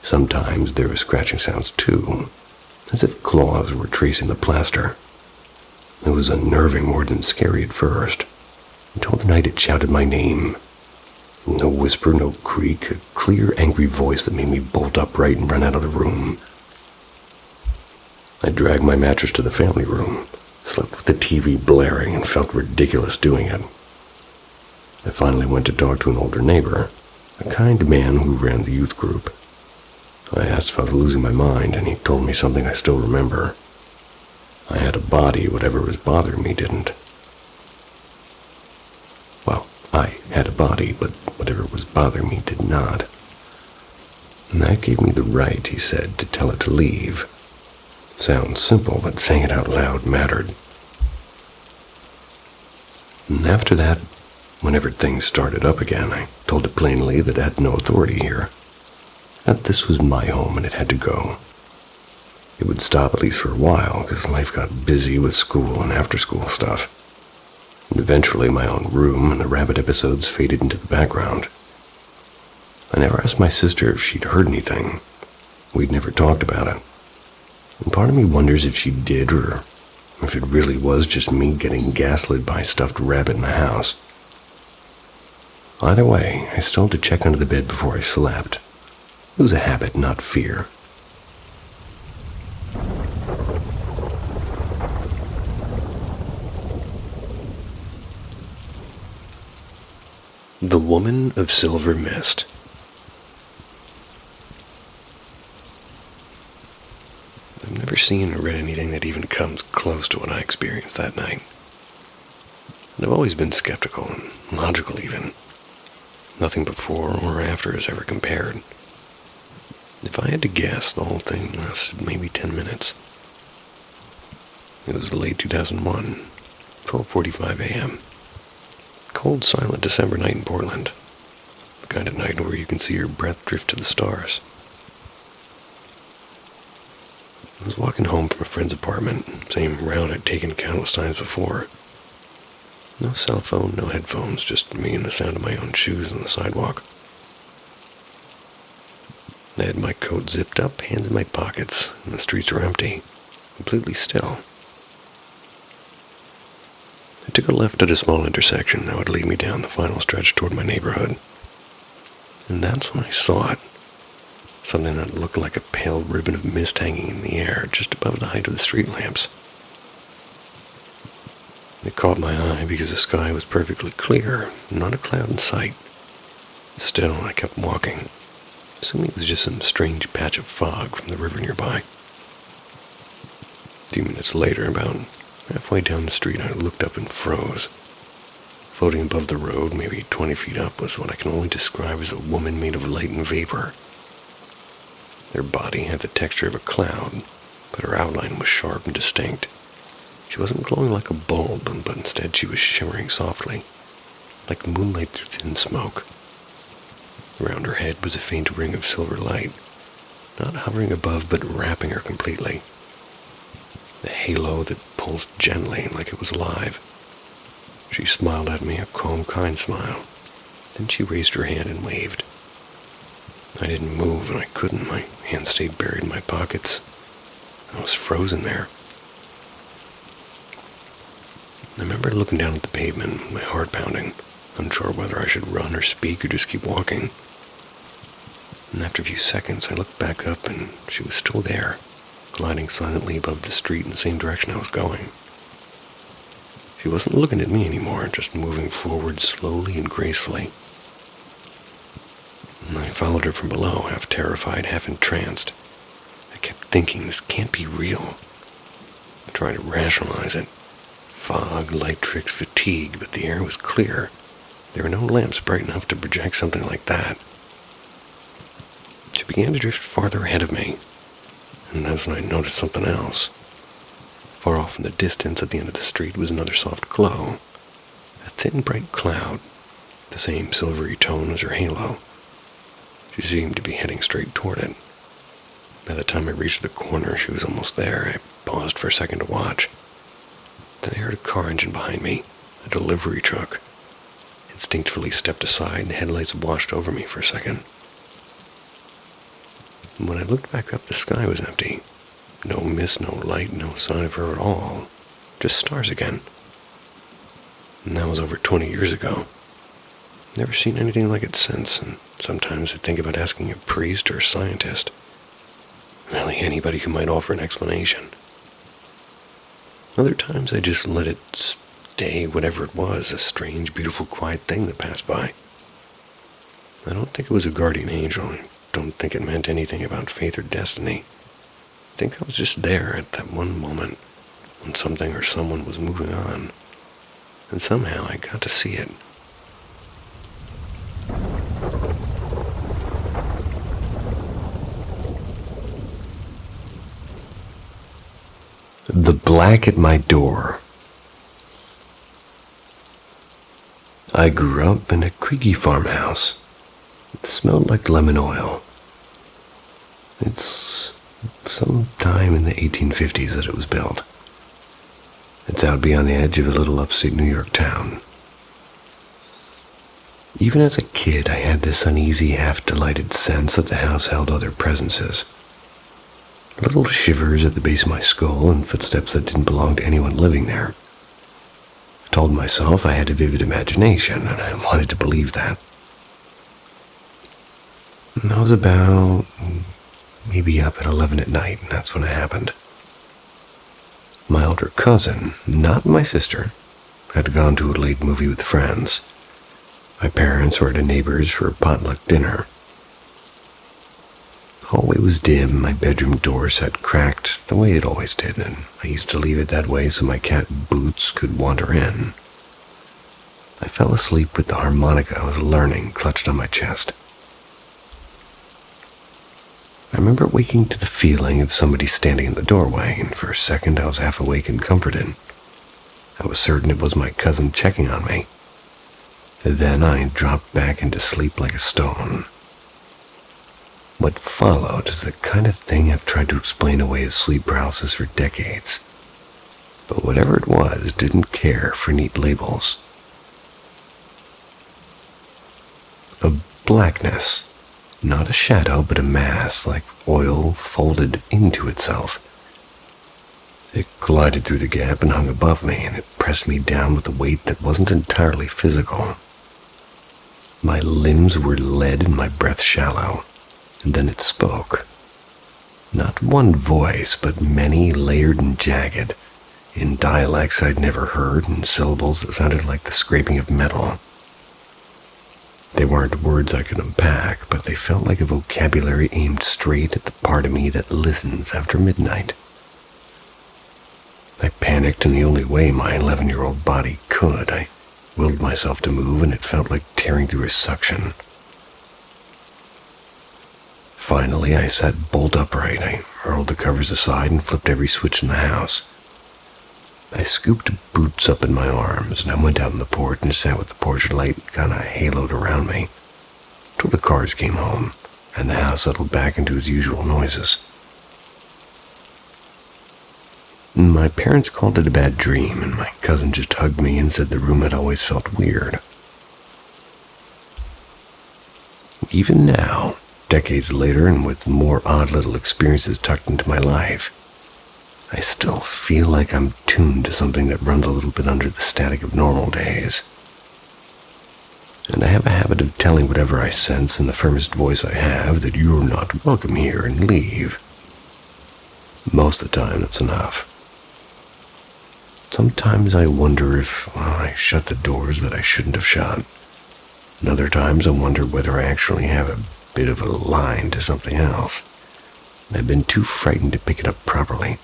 Sometimes there were scratching sounds too, as if claws were tracing the plaster. It was unnerving more than scary at first, until the night it shouted my name. No whisper, no creak, a clear, angry voice that made me bolt upright and run out of the room. I dragged my mattress to the family room, slept with the TV blaring, and felt ridiculous doing it. I finally went to talk to an older neighbor, a kind man who ran the youth group. I asked if I was losing my mind, and he told me something I still remember. I had a body, whatever was bothering me didn't. Well, I had a body, but whatever was bothering me did not. And that gave me the right, he said, to tell it to leave. Sounds simple, but saying it out loud mattered. And after that, whenever things started up again, I told it plainly that it had no authority here. That this was my home and it had to go. It would stop at least for a while, because life got busy with school and after-school stuff. And eventually my own room and the rabbit episodes faded into the background. I never asked my sister if she'd heard anything. We'd never talked about it. And part of me wonders if she did, or if it really was just me getting gaslit by a stuffed rabbit in the house. Either way, I still had to check under the bed before I slept. It was a habit, not fear. The Woman of Silver Mist. I've never seen or read anything that even comes close to what I experienced that night. And I've always been skeptical and logical even. Nothing before or after has ever compared. If I had to guess, the whole thing lasted maybe 10 minutes. It was late 2001, 12:45 a.m. Cold, silent December night in Portland. The kind of night where you can see your breath drift to the stars. I was walking home from a friend's apartment, same route I'd taken countless times before. No cell phone, no headphones, just me and the sound of my own shoes on the sidewalk. I had my coat zipped up, hands in my pockets, and the streets were empty, completely still. I took a left at a small intersection that would lead me down the final stretch toward my neighborhood. And that's when I saw it. Something that looked like a pale ribbon of mist hanging in the air just above the height of the street lamps. It caught my eye because the sky was perfectly clear, not a cloud in sight. Still, I kept walking, assuming it was just some strange patch of fog from the river nearby. A few minutes later, about halfway down the street, I looked up and froze. Floating above the road, maybe 20 feet up, was what I can only describe as a woman made of light and vapor. Their body had the texture of a cloud, but her outline was sharp and distinct. She wasn't glowing like a bulb, but instead she was shimmering softly, like moonlight through thin smoke. Around her head was a faint ring of silver light, not hovering above but wrapping her completely. The halo that pulsed gently like it was alive. She smiled at me, a calm, kind smile. Then she raised her hand and waved. I didn't move, and I couldn't. My hands stayed buried in my pockets. I was frozen there. I remember looking down at the pavement, my heart pounding, unsure whether I should run or speak or just keep walking. And after a few seconds, I looked back up, and she was still there, gliding silently above the street in the same direction I was going. She wasn't looking at me anymore, just moving forward slowly and gracefully. And I followed her from below, half terrified, half entranced. I kept thinking, this can't be real. I tried to rationalize it. Fog, light tricks, fatigue, but the air was clear. There were no lamps bright enough to project something like that. She began to drift farther ahead of me, and that's when I noticed something else. Far off in the distance at the end of the street was another soft glow. A thin, bright cloud, the same silvery tone as her halo. She seemed to be heading straight toward it. By the time I reached the corner, she was almost there. I paused for a second to watch. Then I heard a car engine behind me, a delivery truck. Instinctively stepped aside, and the headlights washed over me for a second. And when I looked back up, the sky was empty. No mist, no light, no sign of her at all. Just stars again. And that was over 20 years ago. Never seen anything like it since, and sometimes I think about asking a priest or a scientist. Really, anybody who might offer an explanation. Other times I just let it stay whatever it was, a strange, beautiful, quiet thing that passed by. I don't think it was a guardian angel. I don't think it meant anything about faith or destiny. I think I was just there at that one moment when something or someone was moving on, and somehow I got to see it. The black at my door. I grew up in a creaky farmhouse. It smelled like lemon oil. It's sometime in the 1850s that it was built. It's out beyond the edge of a little upstate New York town. Even as a kid, I had this uneasy, half-delighted sense that the house held other presences. Little shivers at the base of my skull and footsteps that didn't belong to anyone living there. I told myself I had a vivid imagination, and I wanted to believe that. And I was about maybe up at 11 at night, and that's when it happened. My older cousin, not my sister, had gone to a late movie with friends. My parents were at a neighbor's for a potluck dinner. The hallway was dim, my bedroom door sat cracked the way it always did, and I used to leave it that way so my cat Boots could wander in. I fell asleep with the harmonica I was learning clutched on my chest. I remember waking to the feeling of somebody standing in the doorway, and for a second I was half awake and comforted. I was certain it was my cousin checking on me. Then I dropped back into sleep like a stone. What followed is the kind of thing I've tried to explain away as sleep paralysis for decades. But whatever it was didn't care for neat labels. A blackness. Not a shadow, but a mass, like oil folded into itself. It glided through the gap and hung above me, and it pressed me down with a weight that wasn't entirely physical. My limbs were lead and my breath shallow, and then it spoke. Not one voice, but many, layered and jagged, in dialects I'd never heard and syllables that sounded like the scraping of metal. They weren't words I could unpack, but they felt like a vocabulary aimed straight at the part of me that listens after midnight. I panicked in the only way my 11-year-old body could. I willed myself to move, and it felt like tearing through a suction. Finally, I sat bolt upright. I hurled the covers aside and flipped every switch in the house. I scooped Boots up in my arms, and I went out on the porch and sat with the porch light kind of haloed around me, till the cars came home, and the house settled back into its usual noises. My parents called it a bad dream, and my cousin just hugged me and said the room had always felt weird. Even now, decades later and with more odd little experiences tucked into my life, I still feel like I'm tuned to something that runs a little bit under the static of normal days. And I have a habit of telling whatever I sense in the firmest voice I have that you're not welcome here and leave. Most of the time, that's enough. Sometimes I wonder if I shut the doors that I shouldn't have shut. And other times I wonder whether I actually have a bit of a line to something else. And I've been too frightened to pick it up properly.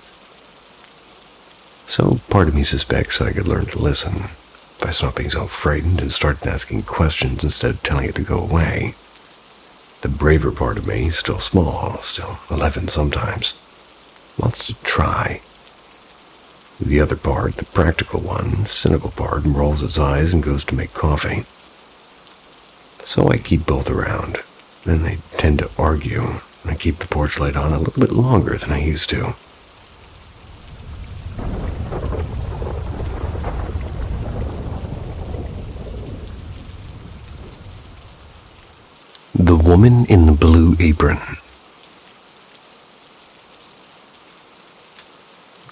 So part of me suspects I could learn to listen if I stopped being so frightened and started asking questions instead of telling it to go away. The braver part of me, still small, still 11 sometimes, wants to try. The other part, the practical one, cynical part, rolls its eyes and goes to make coffee. So I keep both around, and they tend to argue, and I keep the porch light on a little bit longer than I used to. The Woman in the Blue Apron.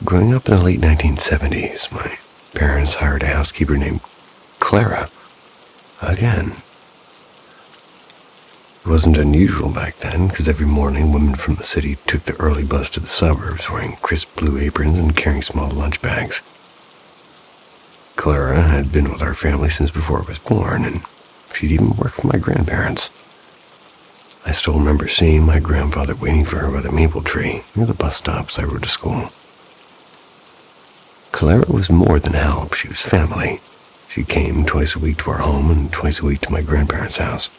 Growing up in the late 1970s, my parents hired a housekeeper named Clara. Again. It wasn't unusual back then, because every morning women from the city took the early bus to the suburbs, wearing crisp blue aprons and carrying small lunch bags. Clara had been with our family since before I was born, and she'd even worked for my grandparents. I still remember seeing my grandfather waiting for her by the maple tree near the bus stops I rode to school. Clara was more than help, she was family. She came twice a week to our home and twice a week to my grandparents' house.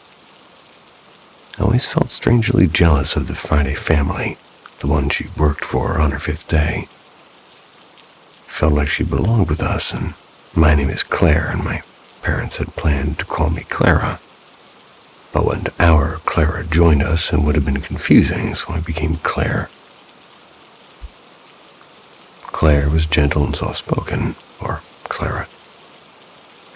I always felt strangely jealous of the Friday family, the one she worked for on her 5th day. Felt like she belonged with us, and my name is Claire, and my parents had planned to call me Clara. But when our Clara joined us, it would have been confusing, so I became Claire. Claire was gentle and soft-spoken, or Clara.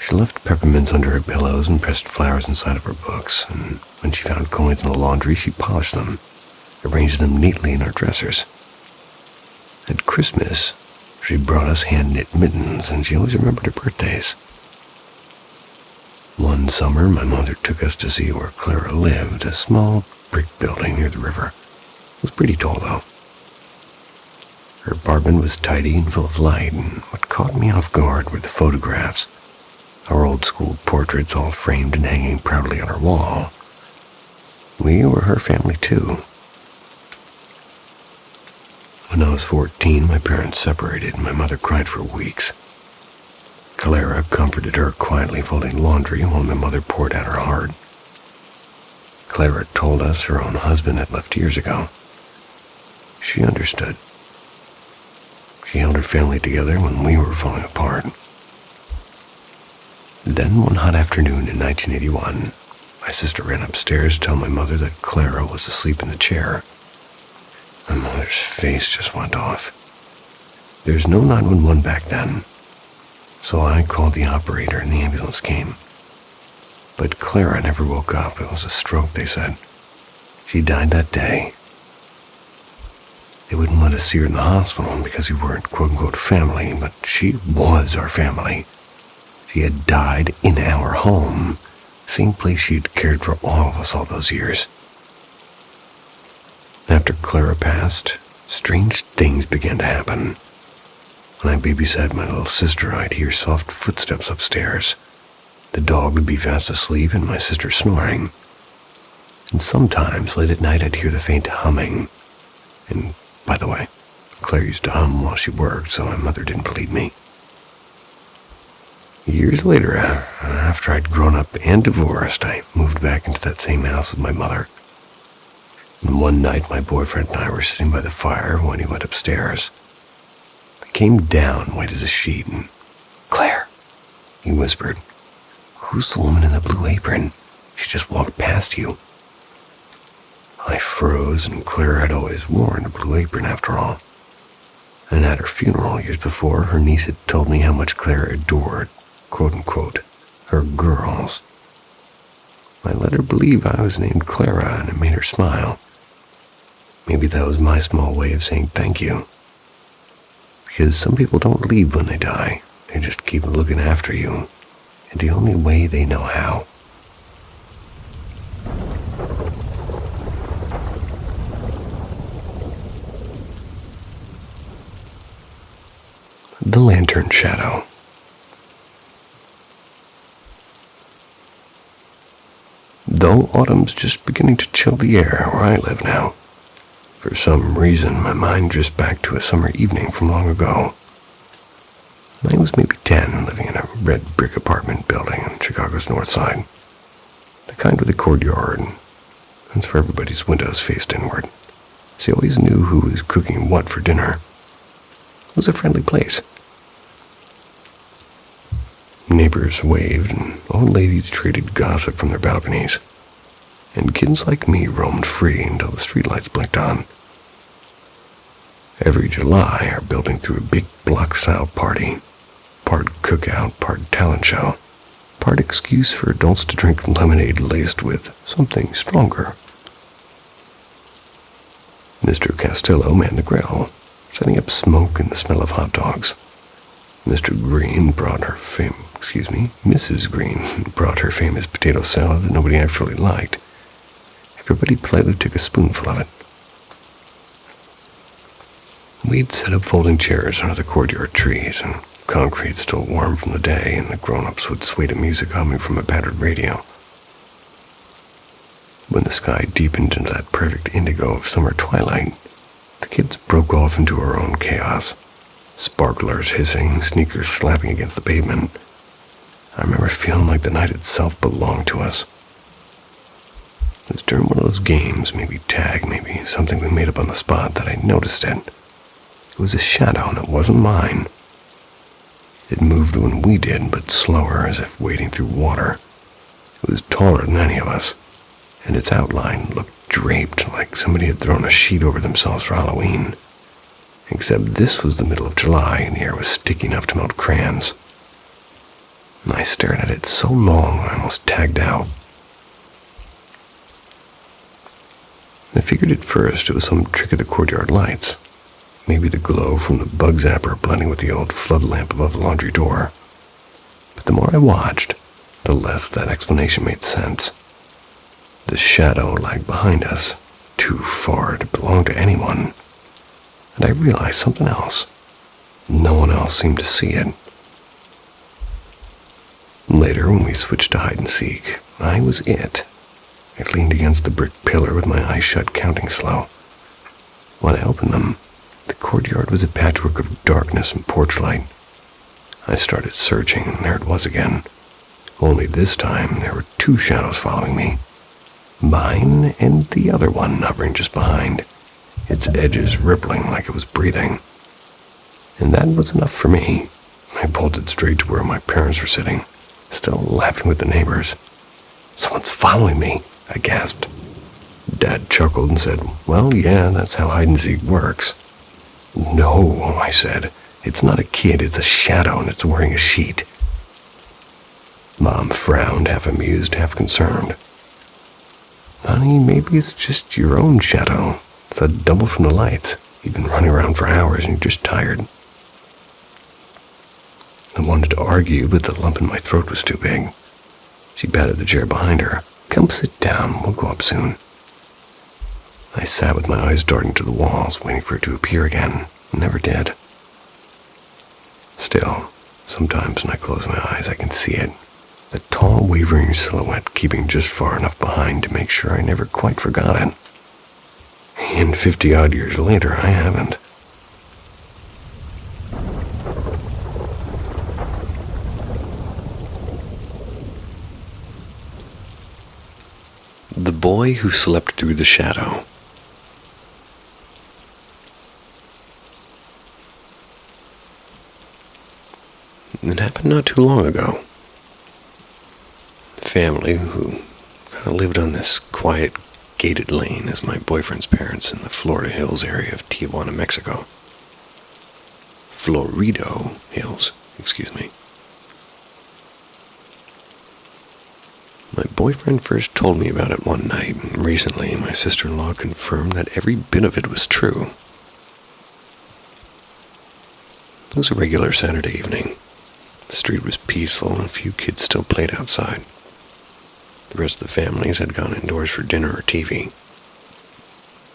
She left peppermints under her pillows and pressed flowers inside of her books, and when she found coins in the laundry, she polished them, arranged them neatly in our dressers. At Christmas, she brought us hand-knit mittens, and she always remembered her birthdays. One summer, my mother took us to see where Clara lived, a small brick building near the river. It was pretty tall, though. Her apartment was tidy and full of light, and what caught me off guard were the photographs. Our old-school portraits all framed and hanging proudly on her wall. We were her family, too. When I was 14, my parents separated, and my mother cried for weeks. Clara comforted her, quietly folding laundry while my mother poured out her heart. Clara told us her own husband had left years ago. She understood. She held her family together when we were falling apart. Then one hot afternoon in 1981, my sister ran upstairs to tell my mother that Clara was asleep in the chair. My mother's face just went off. There's no 911 back then, so I called the operator and the ambulance came. But Clara never woke up. It was a stroke, they said. She died that day. They wouldn't let us see her in the hospital because we weren't quote-unquote family, but she was our family. She had died in our home, same place she had cared for all of us all those years. After Clara passed, strange things began to happen. When I babysat my little sister, I'd hear soft footsteps upstairs. The dog would be fast asleep and my sister snoring. And sometimes, late at night, I'd hear the faint humming. And, by the way, Claire used to hum while she worked, so my mother didn't believe me. Years later, after I'd grown up and divorced, I moved back into that same house with my mother. And one night, my boyfriend and I were sitting by the fire when he went upstairs. I came down, white as a sheet, and, "Claire," he whispered, "who's the woman in the blue apron? She just walked past you." I froze, and Claire had always worn a blue apron after all. And at her funeral years before, her niece had told me how much Claire adored, quote-unquote, her girls. I let her believe I was named Clara, and it made her smile. Maybe that was my small way of saying thank you. Because some people don't leave when they die. They just keep looking after you, in the only way they know how. The Lantern Shadow. Though autumn's just beginning to chill the air where I live now, for some reason my mind drifts back to a summer evening from long ago. I was maybe 10, living in a red brick apartment building on Chicago's north side. The kind with a courtyard, and that's where everybody's windows faced inward, so you always knew who was cooking what for dinner. It was a friendly place. Neighbors waved, and old ladies traded gossip from their balconies, and kids like me roamed free until the streetlights blinked on. Every July, our building threw a big block-style party, part cookout, part talent show, part excuse for adults to drink lemonade laced with something stronger. Mr. Castillo manned the grill, setting up smoke and the smell of hot dogs. Mrs. Green brought her famous potato salad that nobody actually liked. everybody politely took a spoonful of it. We'd set up folding chairs under the courtyard trees, and concrete still warm from the day, and the grown-ups would sway to music humming from a battered radio. When the sky deepened into that perfect indigo of summer twilight, the kids broke off into our own chaos. Sparklers hissing, sneakers slapping against the pavement. I remember feeling like the night itself belonged to us. It was during one of those games, maybe tag, maybe something we made up on the spot, that I noticed it. It was a shadow, and it wasn't mine. It moved when we did, but slower, as if wading through water. It was taller than any of us, and its outline looked draped, like somebody had thrown a sheet over themselves for Halloween. Except this was the middle of July, and the air was sticky enough to melt crayons. And I stared at it so long, I almost tagged out. I figured at first it was some trick of the courtyard lights. Maybe the glow from the bug zapper blending with the old flood lamp above the laundry door. But the more I watched, the less that explanation made sense. The shadow lagged behind us, too far to belong to anyone. And I realized something else. No one else seemed to see it. Later, when we switched to hide and seek, I was it. I leaned against the brick pillar with my eyes shut, counting slow. When I opened them, the courtyard was a patchwork of darkness and porch light. I started searching, and there it was again. Only this time, there were two shadows following me. Mine and the other one hovering just behind, its edges rippling like it was breathing. And that was enough for me. I bolted straight to where my parents were sitting, still laughing with the neighbors. "Someone's following me," I gasped. Dad chuckled and said, "Well, yeah, that's how hide and seek works." "No," I said. "It's not a kid, it's a shadow, and it's wearing a sheet." Mom frowned, half amused, half concerned. "Honey, maybe it's just your own shadow. It's a double from the lights. You've been running around for hours and you're just tired." I wanted to argue, but the lump in my throat was too big. She patted the chair behind her. "Come sit down, we'll go up soon." I sat with my eyes darting to the walls, waiting for it to appear again. It never did. Still, sometimes when I close my eyes, I can see it. A tall, wavering silhouette keeping just far enough behind to make sure I never quite forgot it. And 50-odd years later, I haven't. The Boy Who Slept Through the Shadow. It happened not too long ago. The family who kind of lived on this quiet, gated lane as my boyfriend's parents in the Florida Hills area of Tijuana, Mexico. Florido Hills, excuse me. My boyfriend first told me about it one night, and recently my sister-in-law confirmed that every bit of it was true. It was a regular Saturday evening. The street was peaceful, and a few kids still played outside. The rest of the families had gone indoors for dinner or TV.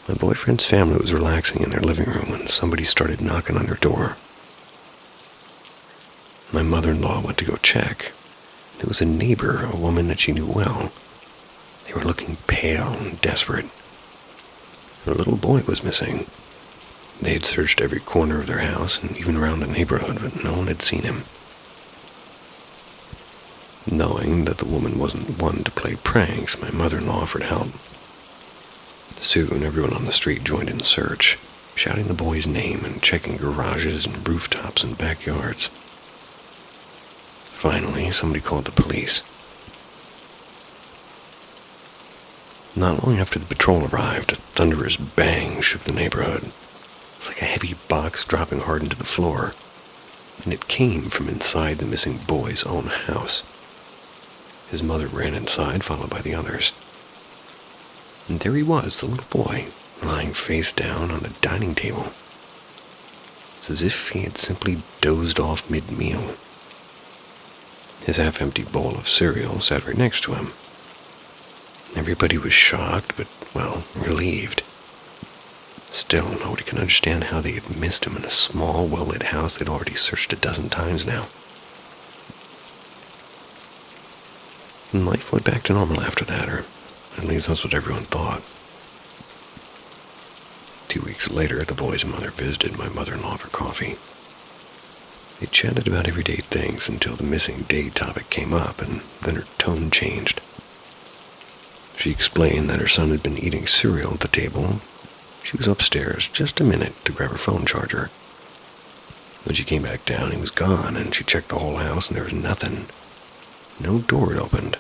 My boyfriend's family was relaxing in their living room when somebody started knocking on their door. My mother-in-law went to go check. It was a neighbor, a woman that she knew well. They were looking pale and desperate. Their little boy was missing. They had searched every corner of their house and even around the neighborhood, but no one had seen him. Knowing that the woman wasn't one to play pranks, my mother-in-law offered help. Soon, everyone on the street joined in the search, shouting the boy's name and checking garages and rooftops and backyards. Finally, somebody called the police. Not long after the patrol arrived, a thunderous bang shook the neighborhood. It was like a heavy box dropping hard into the floor, and it came from inside the missing boy's own house. His mother ran inside, followed by the others. And there he was, the little boy, lying face down on the dining table. It's as if he had simply dozed off mid-meal. His half-empty bowl of cereal sat right next to him. Everybody was shocked, but, well, relieved. Still, nobody can understand how they had missed him in a small, well-lit house they'd already searched a dozen times now. And life went back to normal after that, or at least that's what everyone thought. 2 weeks later, the boy's mother visited my mother-in-law for coffee. They chatted about everyday things until the missing day topic came up, and then her tone changed. She explained that her son had been eating cereal at the table. She was upstairs just a minute to grab her phone charger. When she came back down, he was gone, and she checked the whole house, and there was nothing. No door had opened.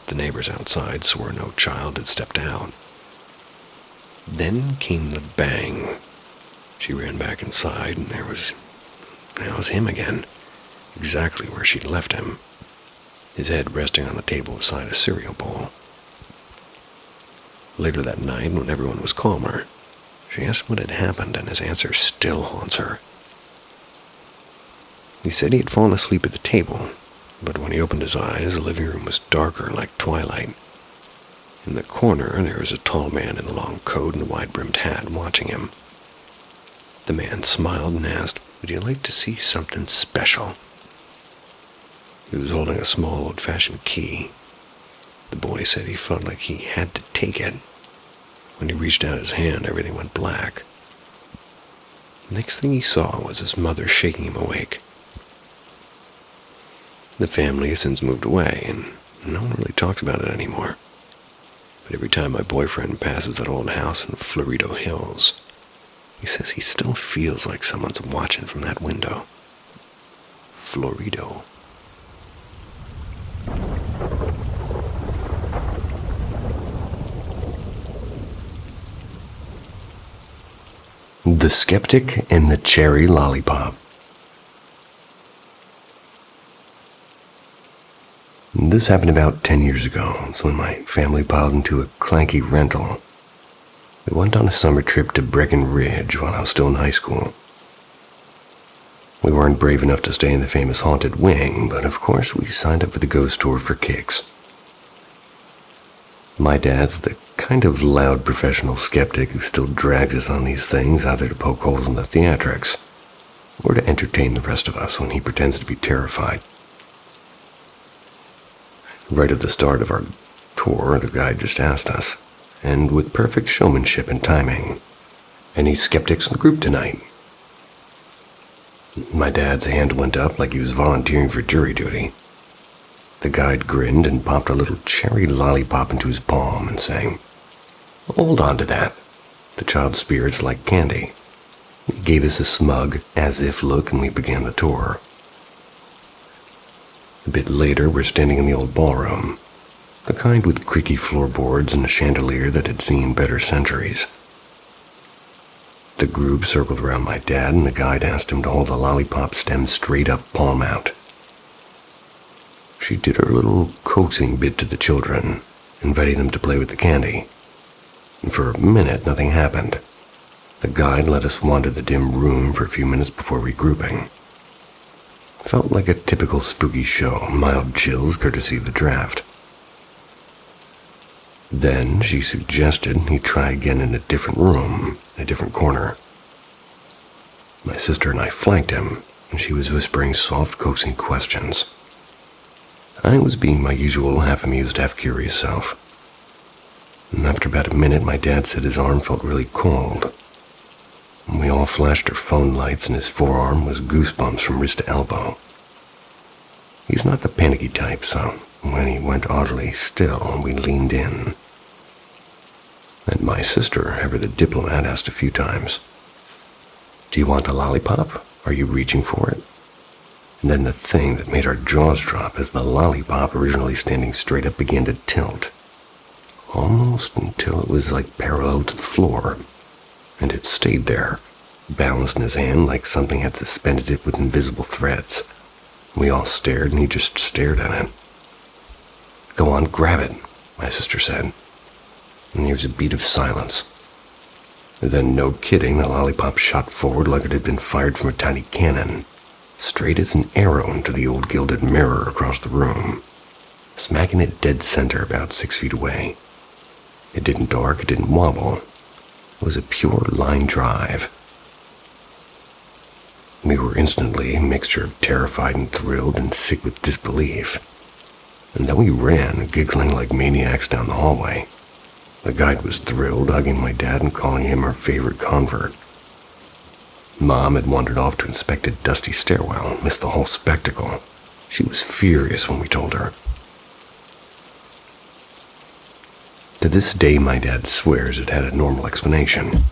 The neighbors outside swore no child had stepped out. Then came the bang. She ran back inside, and there was him again, exactly where she'd left him, his head resting on the table beside a cereal bowl. Later that night, when everyone was calmer, she asked what had happened, and his answer still haunts her. He said he had fallen asleep at the table, but when he opened his eyes, the living room was darker like twilight. In the corner, there was a tall man in a long coat and a wide-brimmed hat watching him. The man smiled and asked, "Would you like to see something special?" He was holding a small old-fashioned key. The boy said he felt like he had to take it. When he reached out his hand, everything went black. The next thing he saw was his mother shaking him awake. The family has since moved away, and no one really talks about it anymore. But every time my boyfriend passes that old house in Florido Hills, he says he still feels like someone's watching from that window. Florido. The Skeptic and the Cherry Lollipop. This happened about 10 years ago. So when my family piled into a clanky rental. We went on a summer trip to Breckenridge while I was still in high school. We weren't brave enough to stay in the famous haunted wing, but of course we signed up for the ghost tour for kicks. My dad's the kind of loud professional skeptic who still drags us on these things either to poke holes in the theatrics or to entertain the rest of us when he pretends to be terrified. Right at the start of our tour, the guide just asked us, and with perfect showmanship and timing, "Any skeptics in the group tonight?" My dad's hand went up like he was volunteering for jury duty. The guide grinned and popped a little cherry lollipop into his palm and sang, "Hold on to that. The child's spirits like candy." He gave us a smug, as-if look, and we began the tour. A bit later, we're standing in the old ballroom, the kind with creaky floorboards and a chandelier that had seen better centuries. The group circled around my dad, and the guide asked him to hold the lollipop stem straight up, palm out. She did her little coaxing bit to the children, inviting them to play with the candy. And for a minute, nothing happened. The guide let us wander the dim room for a few minutes before regrouping. Felt like a typical spooky show, mild chills courtesy of the draft. Then she suggested he try again in a different room, in a different corner. My sister and I flanked him, and she was whispering soft, coaxing questions. I was being my usual half-amused, half-curious self. And after about a minute, my dad said his arm felt really cold. And we all flashed our phone lights, and his forearm was goosebumps from wrist to elbow. He's not the panicky type, so when he went oddly still, we leaned in. And my sister, ever the diplomat, asked a few times, "Do you want the lollipop? Are you reaching for it?" And then the thing that made our jaws drop as the lollipop, originally standing straight up, began to tilt. Almost until it was like parallel to the floor. And it stayed there, balanced in his hand like something had suspended it with invisible threads. We all stared, and he just stared at it. "Go on, grab it," my sister said. And there was a beat of silence. And then, no kidding, the lollipop shot forward like it had been fired from a tiny cannon, straight as an arrow into the old gilded mirror across the room, smacking it dead center about 6 feet away. It didn't dork, it didn't wobble. It was a pure line drive. We were instantly a mixture of terrified and thrilled and sick with disbelief. And then we ran, giggling like maniacs down the hallway. The guide was thrilled, hugging my dad and calling him our favorite convert. Mom had wandered off to inspect a dusty stairwell and missed the whole spectacle. She was furious when we told her. To this day, my dad swears it had a normal explanation.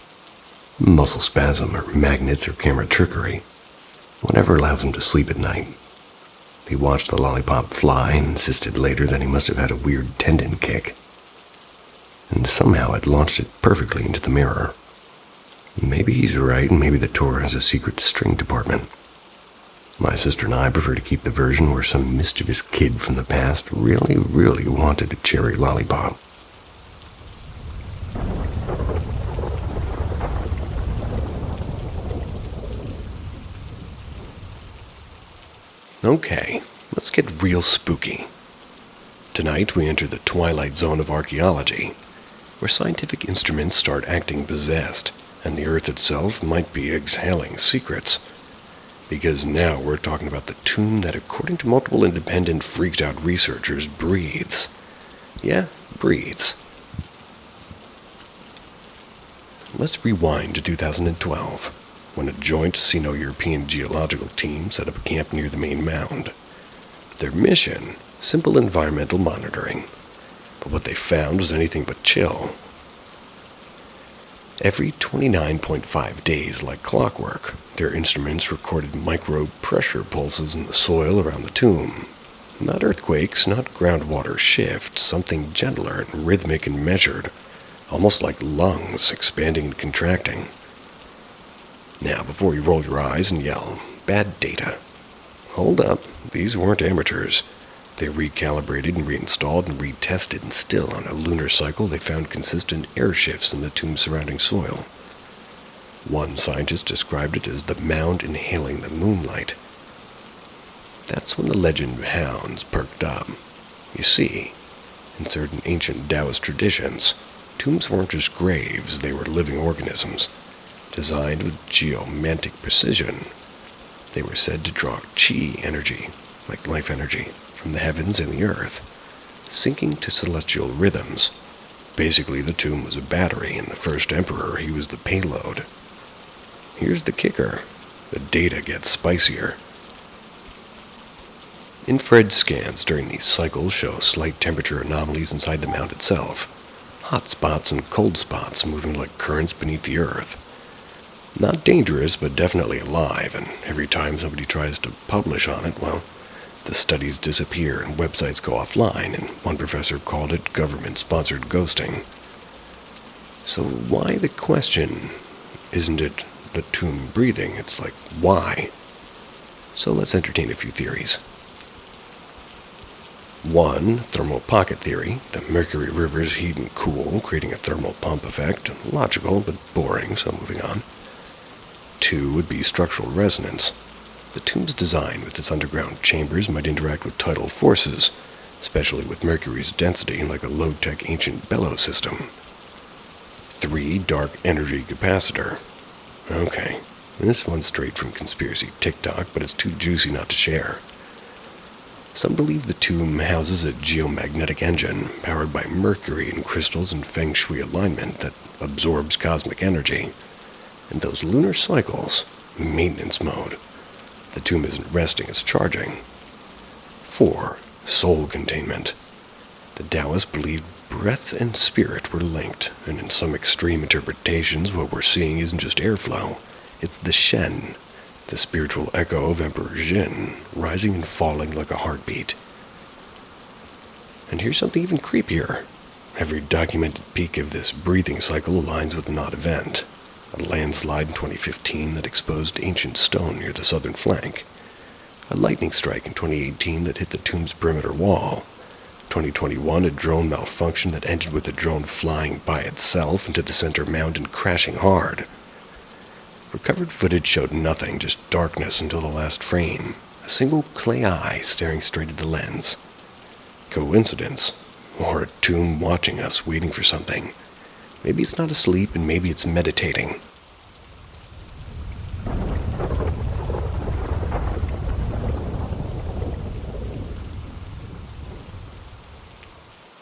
Muscle spasm or magnets or camera trickery. Whatever allows him to sleep at night. He watched the lollipop fly and insisted later that he must have had a weird tendon kick. And somehow it launched it perfectly into the mirror. Maybe he's right, and maybe the tour has a secret string department. My sister and I prefer to keep the version where some mischievous kid from the past really, really wanted a cherry lollipop. Okay, let's get real spooky. Tonight we enter the twilight zone of archaeology, where scientific instruments start acting possessed, and the Earth itself might be exhaling secrets. Because now we're talking about the tomb that, according to multiple independent freaked-out researchers, breathes. Yeah, breathes. Let's rewind to 2012. When a joint Sino-European geological team set up a camp near the main mound. Their mission, simple environmental monitoring. But what they found was anything but chill. Every 29.5 days, like clockwork, their instruments recorded micro-pressure pulses in the soil around the tomb. Not earthquakes, not groundwater shifts, something gentler and rhythmic and measured, almost like lungs expanding and contracting. Now, before you roll your eyes and yell, bad data. Hold up, these weren't amateurs. They recalibrated and reinstalled and retested, and still on a lunar cycle they found consistent air shifts in the tomb's surrounding soil. One scientist described it as the mound inhaling the moonlight. That's when the legend of hounds perked up. You see, in certain ancient Taoist traditions, tombs weren't just graves, they were living organisms. Designed with geomantic precision, they were said to draw chi energy, like life energy, from the heavens and the earth, syncing to celestial rhythms. Basically, the tomb was a battery, and the first emperor, he was the payload. Here's the kicker. The data gets spicier. Infrared scans during these cycles show slight temperature anomalies inside the mound itself. Hot spots and cold spots moving like currents beneath the earth. Not dangerous, but definitely alive, and every time somebody tries to publish on it, well, the studies disappear and websites go offline, and one professor called it government-sponsored ghosting. So why the question? Isn't it the tomb breathing? It's like, why? So let's entertain a few theories. One, thermal pocket theory. The mercury rivers heat and cool, creating a thermal pump effect. Logical, but boring, so moving on. Two would be structural resonance. The tomb's design with its underground chambers might interact with tidal forces, especially with Mercury's density, like a low-tech ancient bellows system. 3, dark energy capacitor. Okay, this one's straight from conspiracy TikTok, but it's too juicy not to share. Some believe the tomb houses a geomagnetic engine powered by mercury and crystals in feng shui alignment that absorbs cosmic energy. And those lunar cycles, maintenance mode. The tomb isn't resting, it's charging. 4, soul containment. The Taoists believed breath and spirit were linked, and in some extreme interpretations, what we're seeing isn't just airflow, it's the Shen, the spiritual echo of Emperor Jin, rising and falling like a heartbeat. And here's something even creepier. Every documented peak of this breathing cycle aligns with an odd event. A landslide in 2015 that exposed ancient stone near the southern flank. A lightning strike in 2018 that hit the tomb's perimeter wall. 2021, a drone malfunction that ended with the drone flying by itself into the center mound and crashing hard. Recovered footage showed nothing, just darkness until the last frame. A single clay eye staring straight at the lens. Coincidence? Or a tomb watching us, waiting for something. Maybe it's not asleep and maybe it's meditating.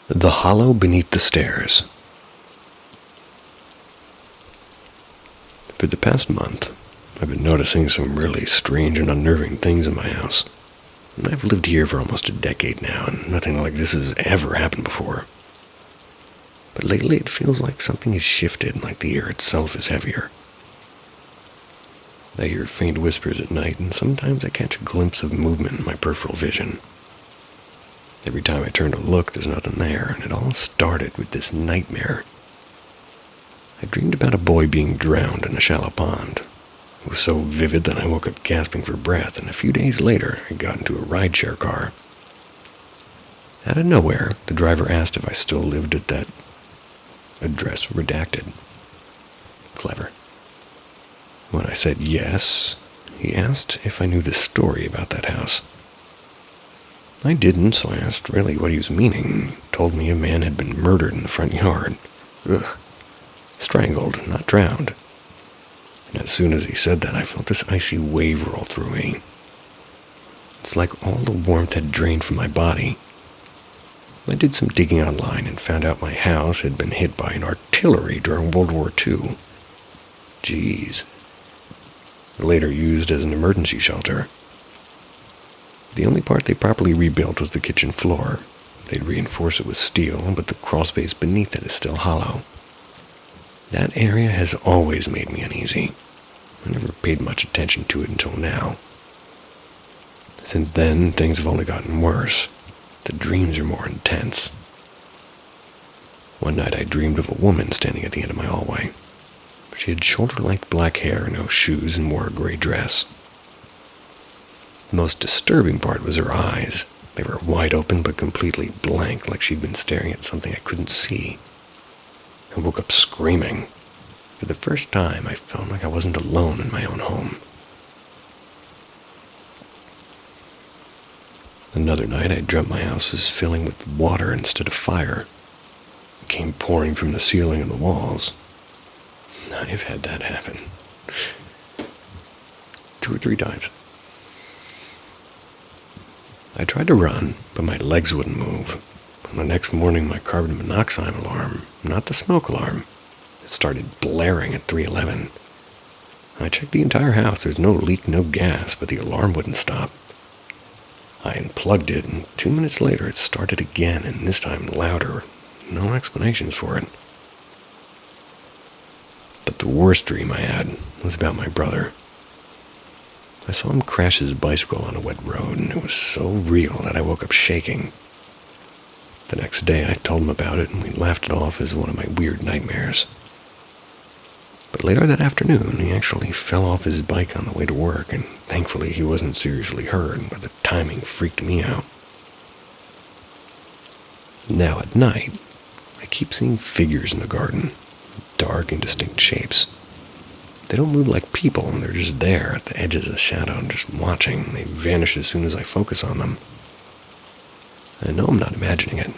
The hollow beneath the stairs. For the past month, I've been noticing some really strange and unnerving things in my house. And I've lived here for almost a decade now, and nothing like this has ever happened before. But lately it feels like something has shifted, like the air itself is heavier. I hear faint whispers at night, and sometimes I catch a glimpse of movement in my peripheral vision. Every time I turn to look, there's nothing there, and it all started with this nightmare. I dreamed about a boy being drowned in a shallow pond. It was so vivid that I woke up gasping for breath, and a few days later, I got into a rideshare car. Out of nowhere, the driver asked if I still lived at that address redacted. Clever. When I said yes, he asked if I knew the story about that house. I didn't, so I asked really what he was meaning. He told me a man had been murdered in the front yard. Ugh. Strangled, not drowned. And as soon as he said that, I felt this icy wave roll through me. It's like all the warmth had drained from my body. I did some digging online and found out my house had been hit by an artillery during World War II. Jeez. Later used as an emergency shelter. The only part they properly rebuilt was the kitchen floor. They'd reinforce it with steel, but the crawl space beneath it is still hollow. That area has always made me uneasy. I never paid much attention to it until now. Since then, things have only gotten worse. The dreams are more intense. One night I dreamed of a woman standing at the end of my hallway. She had shoulder-length black hair, no shoes, and wore a gray dress. The most disturbing part was her eyes. They were wide open but completely blank, like she'd been staring at something I couldn't see. I woke up screaming. For the first time, I felt like I wasn't alone in my own home. Another night, I dreamt my house was filling with water instead of fire. It came pouring from the ceiling and the walls. I've had that happen 2 or 3 times. I tried to run, but my legs wouldn't move. And the next morning, my carbon monoxide alarm, not the smoke alarm, it started blaring at 3:11. I checked the entire house. There's no leak, no gas, but the alarm wouldn't stop. I unplugged it, and 2 minutes later, it started again, and this time louder. No explanations for it. But the worst dream I had was about my brother. I saw him crash his bicycle on a wet road, and it was so real that I woke up shaking. The next day, I told him about it, and we laughed it off as one of my weird nightmares. But later that afternoon, he actually fell off his bike on the way to work, and thankfully he wasn't seriously hurt, but the timing freaked me out. Now at night, I keep seeing figures in the garden, dark, indistinct shapes. They don't move like people, and they're just there at the edges of the shadow and just watching. They vanish as soon as I focus on them. I know I'm not imagining it.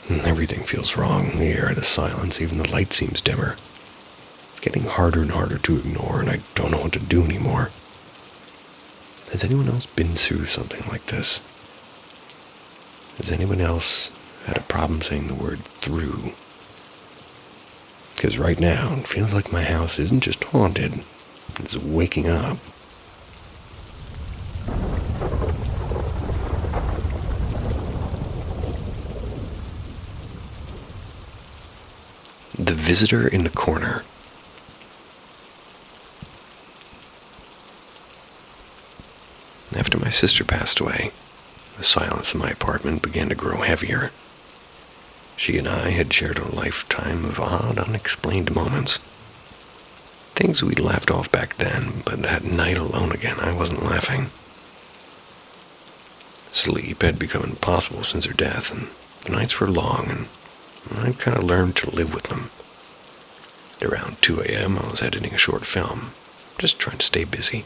Everything feels wrong. The air, the silence, even the light seems dimmer. It's getting harder and harder to ignore, and I don't know what to do anymore. Has anyone else been through something like this? Has anyone else had a problem saying the word through? Because right now, it feels like my house isn't just haunted, it's waking up. The visitor in the corner. After my sister passed away, the silence in my apartment began to grow heavier. She and I had shared a lifetime of odd, unexplained moments. Things we'd laughed off back then, but that night alone again, I wasn't laughing. Sleep had become impossible since her death, and the nights were long, and I'd kind of learned to live with them. At around 2 a.m., I was editing a short film, just trying to stay busy.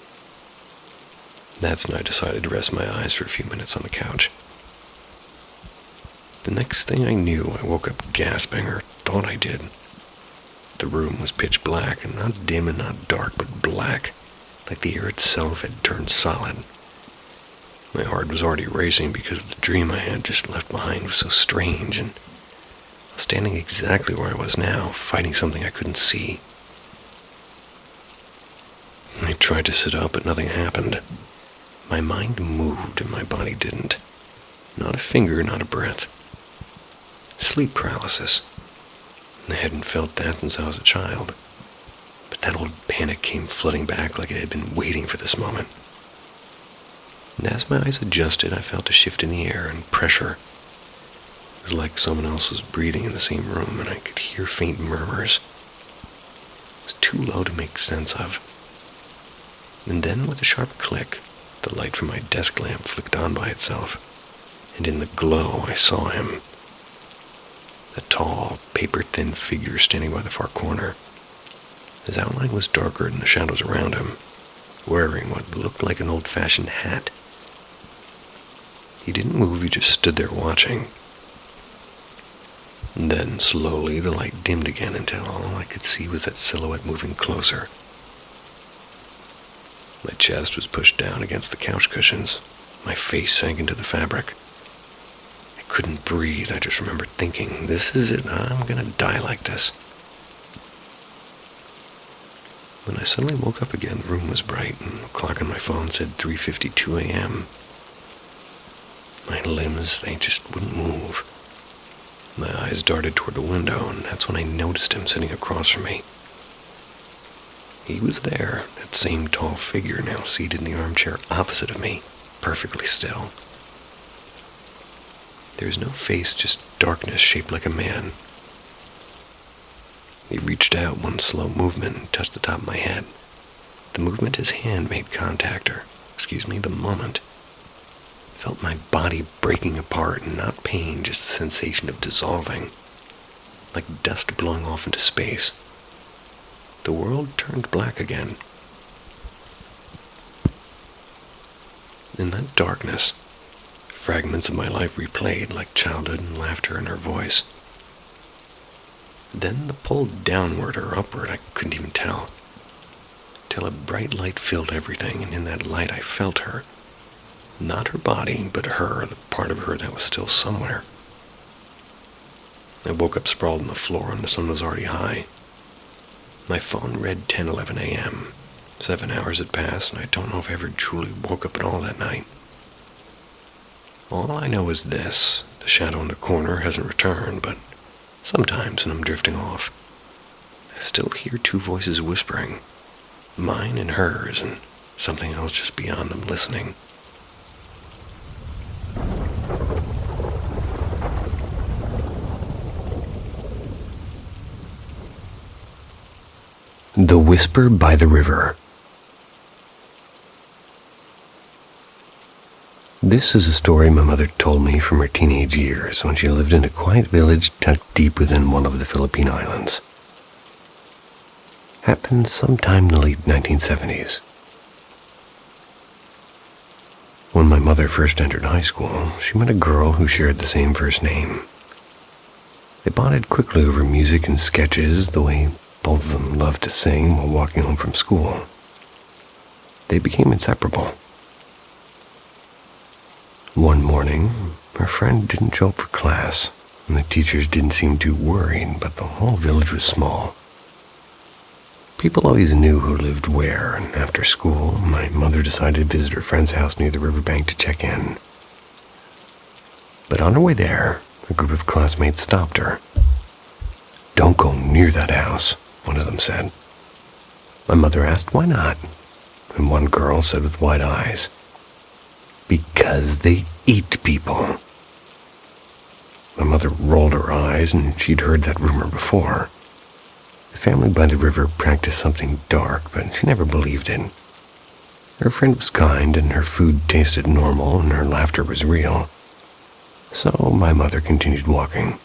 That's when I decided to rest my eyes for a few minutes on the couch. The next thing I knew, I woke up gasping, or thought I did. The room was pitch black, and not dim and not dark, but black, like the air itself had turned solid. My heart was already racing because the dream I had just left behind was so strange, and I was standing exactly where I was now, fighting something I couldn't see. I tried to sit up, but nothing happened. My mind moved, and my body didn't. Not a finger, not a breath. Sleep paralysis. I hadn't felt that since I was a child. But that old panic came flooding back like it had been waiting for this moment. And as my eyes adjusted, I felt a shift in the air and pressure. It was like someone else was breathing in the same room, and I could hear faint murmurs. It was too low to make sense of. And then, with a sharp click, the light from my desk lamp flicked on by itself, and in the glow I saw him. A tall, paper-thin figure standing by the far corner. His outline was darker than the shadows around him, wearing what looked like an old-fashioned hat. He didn't move, he just stood there watching. And then, slowly, the light dimmed again until all I could see was that silhouette moving closer. My chest was pushed down against the couch cushions. My face sank into the fabric. I couldn't breathe. I just remembered thinking, this is it. I'm gonna die like this. When I suddenly woke up again, the room was bright, and the clock on my phone said 3:52 a.m. My limbs, they just wouldn't move. My eyes darted toward the window, and that's when I noticed him sitting across from me. He was there, that same tall figure now seated in the armchair opposite of me, perfectly still. There was no face, just darkness shaped like a man. He reached out one slow movement and touched the top of my head. The movement his hand made contact, the moment. I felt my body breaking apart, and not pain, just the sensation of dissolving, like dust blowing off into space. The world turned black again. In that darkness, fragments of my life replayed like childhood and laughter in her voice. Then the pull downward or upward, I couldn't even tell. Till a bright light filled everything, and in that light I felt her. Not her body, but her, the part of her that was still somewhere. I woke up sprawled on the floor, and the sun was already high. My phone read 10:11 a.m. 7 hours had passed, and I don't know if I ever truly woke up at all that night. All I know is this: the shadow in the corner hasn't returned, but sometimes when I'm drifting off, I still hear two voices whispering, mine and hers, and something else just beyond them listening. The Whisper by the River. This is a story my mother told me from her teenage years when she lived in a quiet village tucked deep within one of the Philippine Islands. Happened sometime in the late 1970s. When my mother first entered high school, she met a girl who shared the same first name. They bonded quickly over music and sketches, the way both of them loved to sing while walking home from school. They became inseparable. One morning, her friend didn't show up for class, and the teachers didn't seem too worried, but the whole village was small. People always knew who lived where, and after school, my mother decided to visit her friend's house near the riverbank to check in. But on her way there, a group of classmates stopped her. "Don't go near that house," one of them said. My mother asked why not, and one girl said with wide eyes, "Because they eat people." My mother rolled her eyes, and she'd heard that rumor before. The family by the river practiced something dark, but she never believed it. Her friend was kind, and her food tasted normal, and her laughter was real. So my mother continued walking.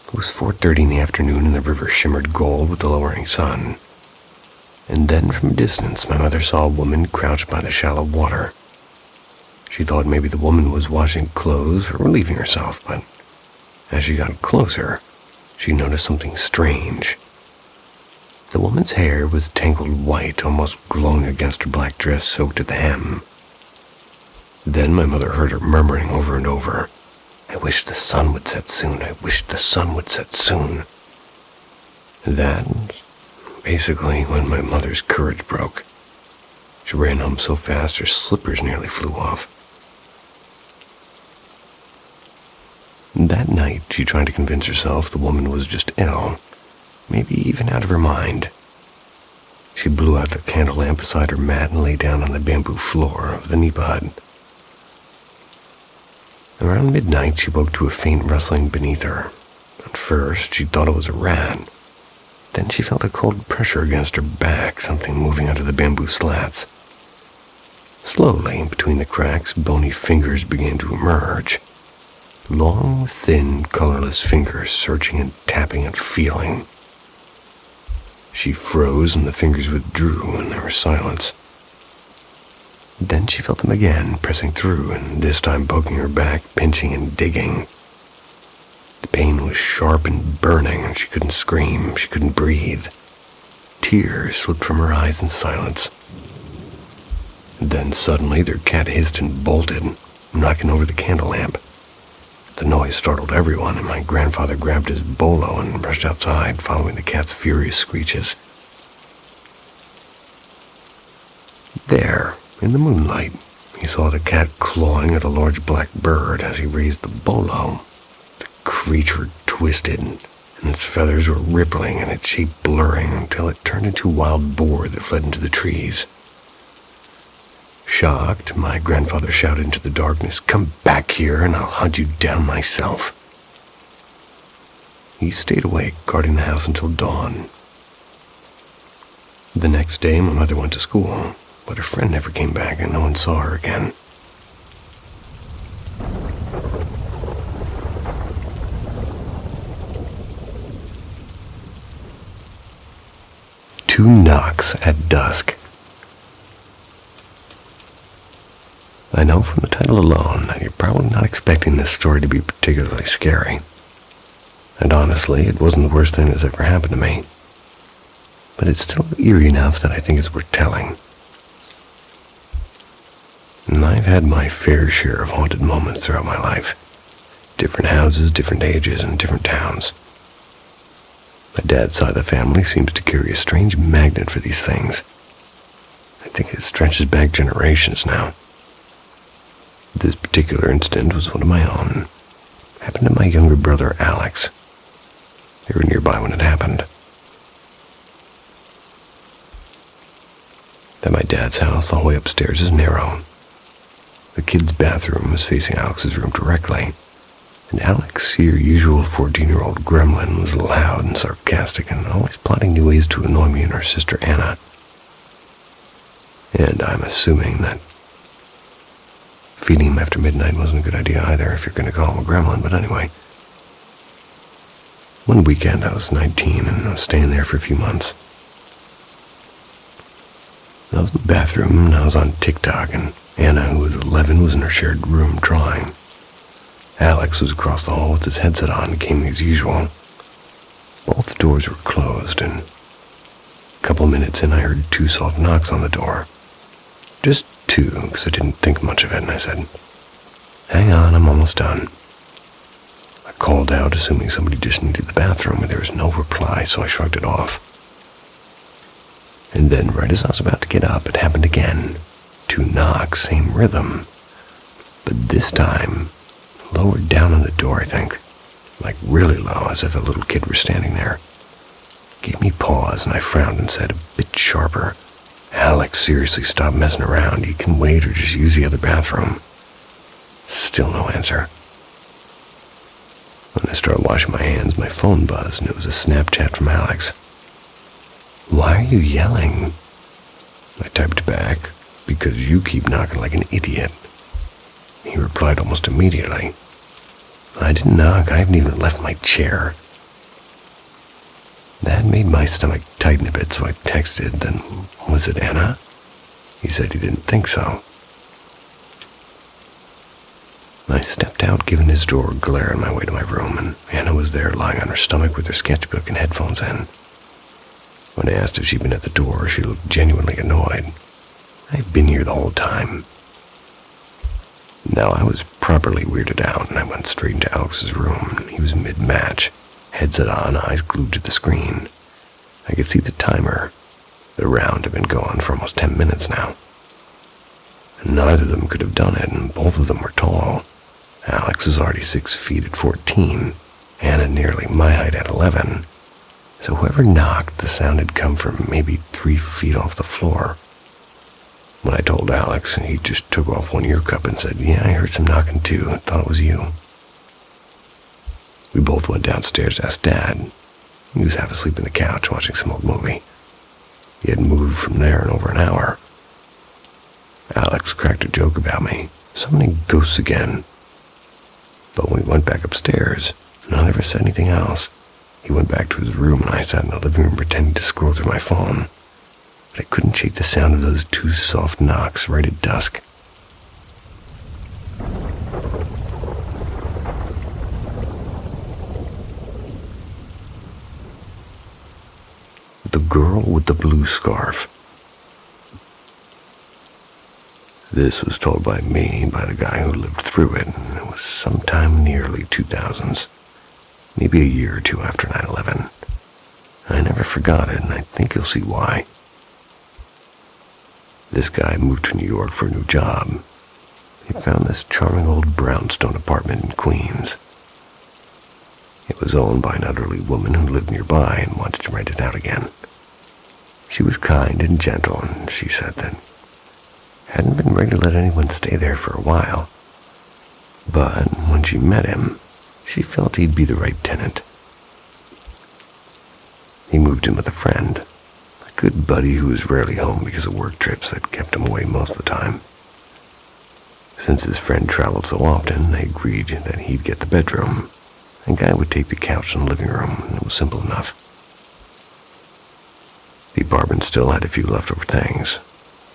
It was 4:30 in the afternoon, and the river shimmered gold with the lowering sun. And then from a distance, my mother saw a woman crouched by the shallow water. She thought maybe the woman was washing clothes or relieving herself, but as she got closer, she noticed something strange. The woman's hair was tangled white, almost glowing against her black dress soaked to the hem. Then my mother heard her murmuring over and over, "I wish the sun would set soon, I wish the sun would set soon." That was basically when my mother's courage broke. She ran home so fast her slippers nearly flew off. That night, she tried to convince herself the woman was just ill, maybe even out of her mind. She blew out the candle lamp beside her mat and lay down on the bamboo floor of the nipa hut. Around midnight, she woke to a faint rustling beneath her. At first, she thought it was a rat. Then she felt a cold pressure against her back, something moving under the bamboo slats. Slowly, between the cracks, bony fingers began to emerge. Long, thin, colorless fingers searching and tapping and feeling. She froze and the fingers withdrew and there was silence. Then she felt them again, pressing through, and this time poking her back, pinching and digging. The pain was sharp and burning, and she couldn't scream, she couldn't breathe. Tears slipped from her eyes in silence. Then suddenly their cat hissed and bolted, knocking over the candle lamp. The noise startled everyone, and my grandfather grabbed his bolo and rushed outside, following the cat's furious screeches. There, in the moonlight, he saw the cat clawing at a large black bird as he raised the bolo. The creature twisted, and its feathers were rippling and its shape blurring until it turned into a wild boar that fled into the trees. Shocked, my grandfather shouted into the darkness, "Come back here and I'll hunt you down myself." He stayed awake, guarding the house until dawn. The next day, my mother went to school, but her friend never came back and no one saw her again. Two knocks at dusk. I know from the title alone that you're probably not expecting this story to be particularly scary. And honestly, it wasn't the worst thing that's ever happened to me. But it's still eerie enough that I think it's worth telling. And I've had my fair share of haunted moments throughout my life. Different houses, different ages, and different towns. My dad's side of the family seems to carry a strange magnet for these things. I think it stretches back generations now. This particular incident was one of my own. It happened to my younger brother, Alex. They were nearby when it happened. At my dad's house, the hallway upstairs is narrow. The kid's bathroom was facing Alex's room directly, and Alex, your usual 14-year-old gremlin, was loud and sarcastic and always plotting new ways to annoy me and her sister Anna. And I'm assuming that feeding him after midnight wasn't a good idea either, if you're going to call him a gremlin, but anyway. One weekend I was 19 and I was staying there for a few months. I was in the bathroom and I was on TikTok, and Anna, who was 11, was in her shared room drawing. Alex was across the hall with his headset on, gaming as usual. Both doors were closed, and a couple minutes in I heard two soft knocks on the door. Just two, because I didn't think much of it, and I said, "Hang on, I'm almost done." I called out, assuming somebody just needed the bathroom, but there was no reply, so I shrugged it off. And then, right as I was about to get up, it happened again. Two knocks, same rhythm. But this time, lower down on the door, I think. Like really low, as if a little kid were standing there. Gave me pause, and I frowned and said, a bit sharper, "Alex, seriously, stop messing around. You can wait or just use the other bathroom." Still no answer. When I started washing my hands, my phone buzzed, and it was a Snapchat from Alex. "Why are you yelling?" I typed back, "Because you keep knocking like an idiot." He replied almost immediately, "I didn't knock. I haven't even left my chair." That made my stomach tighten a bit, so I texted, "Then was it Anna?" He said he didn't think so. I stepped out, giving his door a glare on my way to my room, and Anna was there lying on her stomach with her sketchbook and headphones in. When I asked if she'd been at the door, she looked genuinely annoyed. "I've been here the whole time." Now I was properly weirded out, and I went straight into Alex's room. He was mid-match, headset on, eyes glued to the screen. I could see the timer. The round had been going for almost 10 minutes now. Neither of them could have done it, and both of them were tall. Alex was already 6 feet at 14, Anna nearly my height at 11. So whoever knocked, the sound had come from maybe 3 feet off the floor. When I told Alex, he just took off one ear cup and said, "Yeah, I heard some knocking too. I thought it was you." We both went downstairs to ask Dad. He was half asleep on the couch watching some old movie. He hadn't moved from there in over an hour. Alex cracked a joke about me, summoning ghosts again. But when we went back upstairs, none of us said anything else. He went back to his room and I sat in the living room pretending to scroll through my phone. But I couldn't shake the sound of those 2 soft knocks right at dusk. The girl with the blue scarf. This was told by me by the guy who lived through it, and it was sometime in the early 2000s, maybe a year or two after 9/11. I never forgot it, and I think you'll see why. This guy moved to New York for a new job. He found this charming old brownstone apartment in Queens. It was owned by an elderly woman who lived nearby and wanted to rent it out again. She was kind and gentle, and she said that hadn't been ready to let anyone stay there for a while. But when she met him, she felt he'd be the right tenant. He moved in with a friend, a good buddy who was rarely home because of work trips that kept him away most of the time. Since his friend traveled so often, they agreed that he'd get the bedroom, and Guy would take the couch in the living room, and it was simple enough. The apartment still had a few leftover things.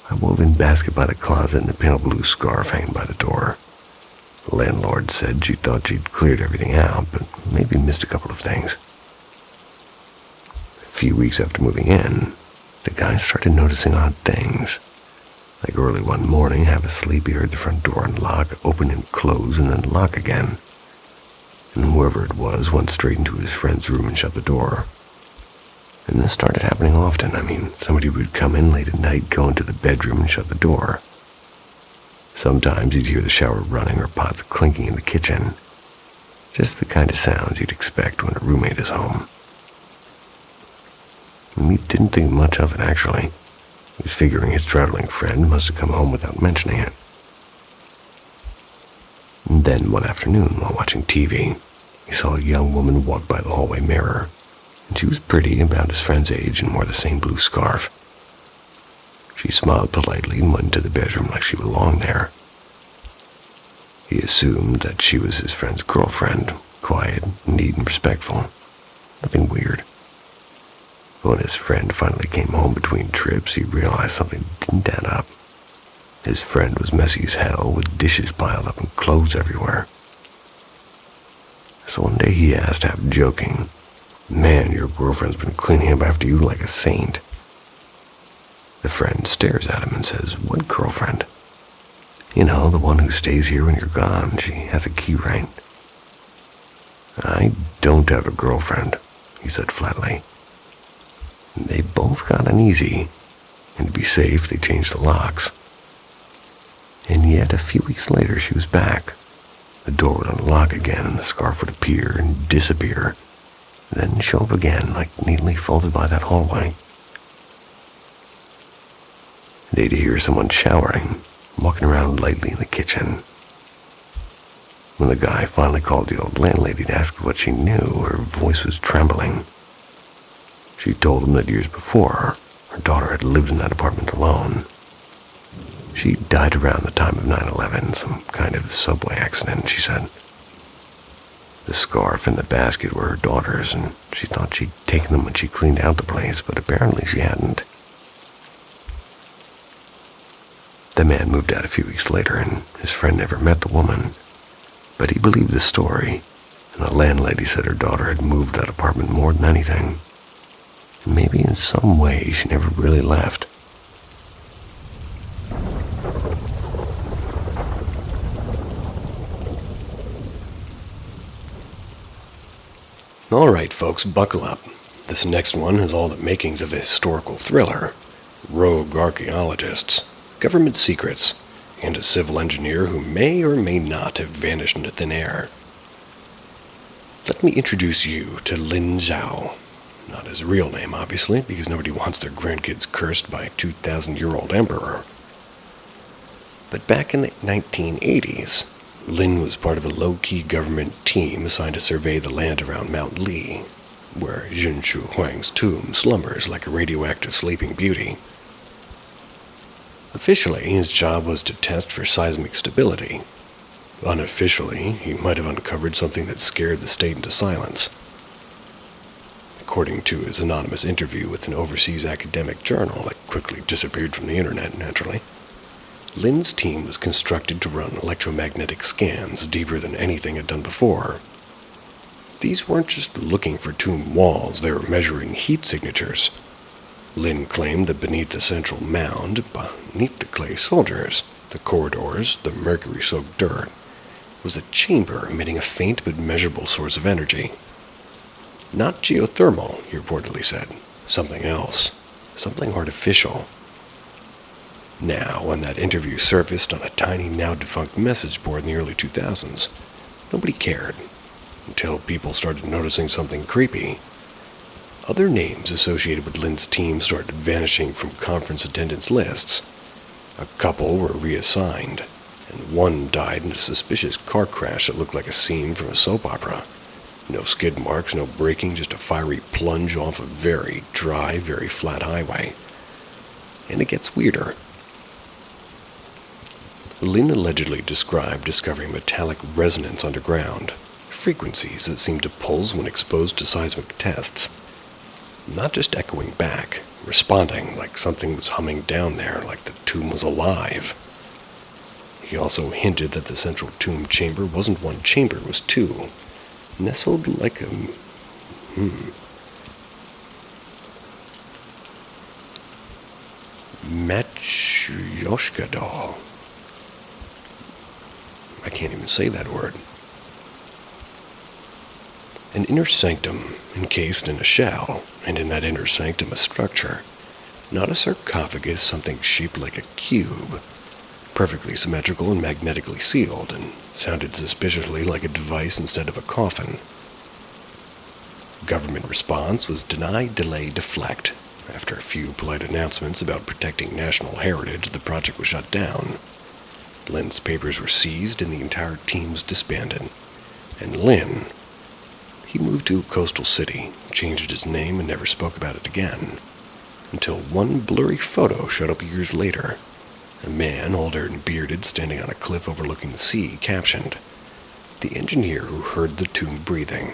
A woven basket by the closet and a pale blue scarf hanging by the door. The landlord said she thought she'd cleared everything out, but maybe missed a couple of things. A few weeks after moving in, the guy started noticing odd things. Like early one morning, half asleep, he heard the front door unlock, open and close, and then lock again. And whoever it was went straight into his friend's room and shut the door. And this started happening often. Somebody would come in late at night, go into the bedroom and shut the door. Sometimes you'd hear the shower running or pots clinking in the kitchen. Just the kind of sounds you'd expect when a roommate is home. And we didn't think much of it, actually. He was figuring his traveling friend must have come home without mentioning it. And then one afternoon, while watching TV, he saw a young woman walk by the hallway mirror. And she was pretty, about his friend's age, and wore the same blue scarf. She smiled politely and went into the bedroom like she belonged there. He assumed that she was his friend's girlfriend, quiet, neat, and respectful. Nothing weird. But when his friend finally came home between trips, he realized something didn't add up. His friend was messy as hell, with dishes piled up and clothes everywhere. So one day he asked, half joking, "Man, your girlfriend's been cleaning up after you like a saint." The friend stares at him and says, "What girlfriend?" "You know, the one who stays here when you're gone. She has a key, right?" "I don't have a girlfriend," he said flatly. They both got uneasy, and to be safe, they changed the locks. And yet, a few weeks later, she was back. The door would unlock again, and the scarf would appear and disappear, then show up again, like neatly folded by that hallway. They'd hear someone showering, walking around lightly in the kitchen. When the guy finally called the old landlady to ask what she knew, her voice was trembling. She told him that years before, her daughter had lived in that apartment alone. She died around the time of 9/11, some kind of subway accident, she said. The scarf and the basket were her daughter's, and she thought she'd taken them when she cleaned out the place, but apparently she hadn't. The man moved out a few weeks later, and his friend never met the woman. But he believed the story, and the landlady said her daughter had moved that apartment more than anything. And maybe in some way she never really left. All right, folks, buckle up. This next one has all the makings of a historical thriller. Rogue archaeologists, government secrets, and a civil engineer who may or may not have vanished into thin air. Let me introduce you to Lin Zhao. Not his real name, obviously, because nobody wants their grandkids cursed by a 2,000-year-old emperor. But back in the 1980s, Lin was part of a low-key government team assigned to survey the land around Mount Li, where Jun Shu Huang's tomb slumbers like a radioactive sleeping beauty. Officially, his job was to test for seismic stability. Unofficially, he might have uncovered something that scared the state into silence. According to his anonymous interview with an overseas academic journal that quickly disappeared from the internet, naturally, Lin's team was constructed to run electromagnetic scans deeper than anything had done before. These weren't just looking for tomb walls, they were measuring heat signatures. Lin claimed that beneath the central mound, beneath the clay soldiers, the corridors, the mercury-soaked dirt, was a chamber emitting a faint but measurable source of energy. Not geothermal, he reportedly said. Something else. Something artificial. Now, when that interview surfaced on a tiny, now-defunct message board in the early 2000s, nobody cared, until people started noticing something creepy. Other names associated with Lin's team started vanishing from conference attendance lists. A couple were reassigned, and one died in a suspicious car crash that looked like a scene from a soap opera. No skid marks, no braking, just a fiery plunge off a very dry, very flat highway. And it gets weirder. Lin allegedly described discovering metallic resonance underground, frequencies that seemed to pulse when exposed to seismic tests. Not just echoing back, responding like something was humming down there, like the tomb was alive. He also hinted that the central tomb chamber wasn't one chamber, it was two, nestled like a... Matryoshka doll. I can't even say that word. An inner sanctum encased in a shell, and in that inner sanctum a structure. Not a sarcophagus, something shaped like a cube, perfectly symmetrical and magnetically sealed, and sounded suspiciously like a device instead of a coffin. Government response was deny, delay, deflect. After a few polite announcements about protecting national heritage, the project was shut down. Lin's papers were seized and the entire team was disbanded. And Lin, he moved to a coastal city, changed his name, and never spoke about it again. Until one blurry photo showed up years later. A man, older and bearded, standing on a cliff overlooking the sea, captioned, "The engineer who heard the tomb breathing."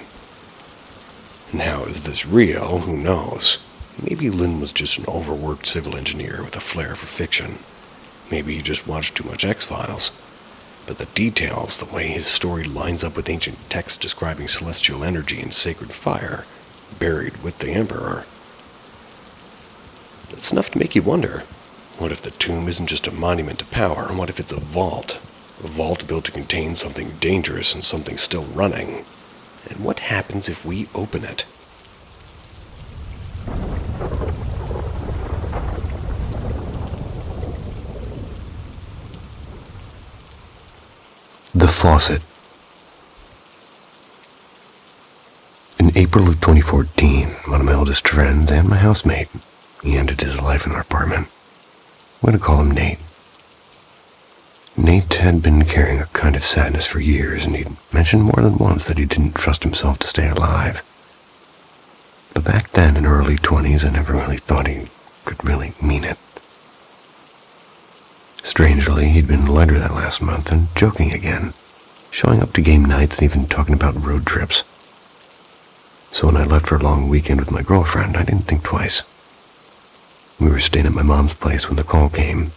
Now, is this real? Who knows? Maybe Lin was just an overworked civil engineer with a flair for fiction. Maybe he just watched too much X-Files. But the details, the way his story lines up with ancient texts describing celestial energy and sacred fire, buried with the Emperor. It's enough to make you wonder, what if the tomb isn't just a monument to power? What if it's a vault? A vault built to contain something dangerous and something still running? And what happens if we open it? The Faucet. In April of 2014, one of my oldest friends and my housemate, he ended his life in our apartment. We're going to call him Nate. Nate had been carrying a kind of sadness for years, and he'd mentioned more than once that he didn't trust himself to stay alive. But back then, in early 20s, I never really thought he could really mean it. Strangely, he'd been lighter that last month and joking again, showing up to game nights and even talking about road trips. So when I left for a long weekend with my girlfriend, I didn't think twice. We were staying at my mom's place when the call came.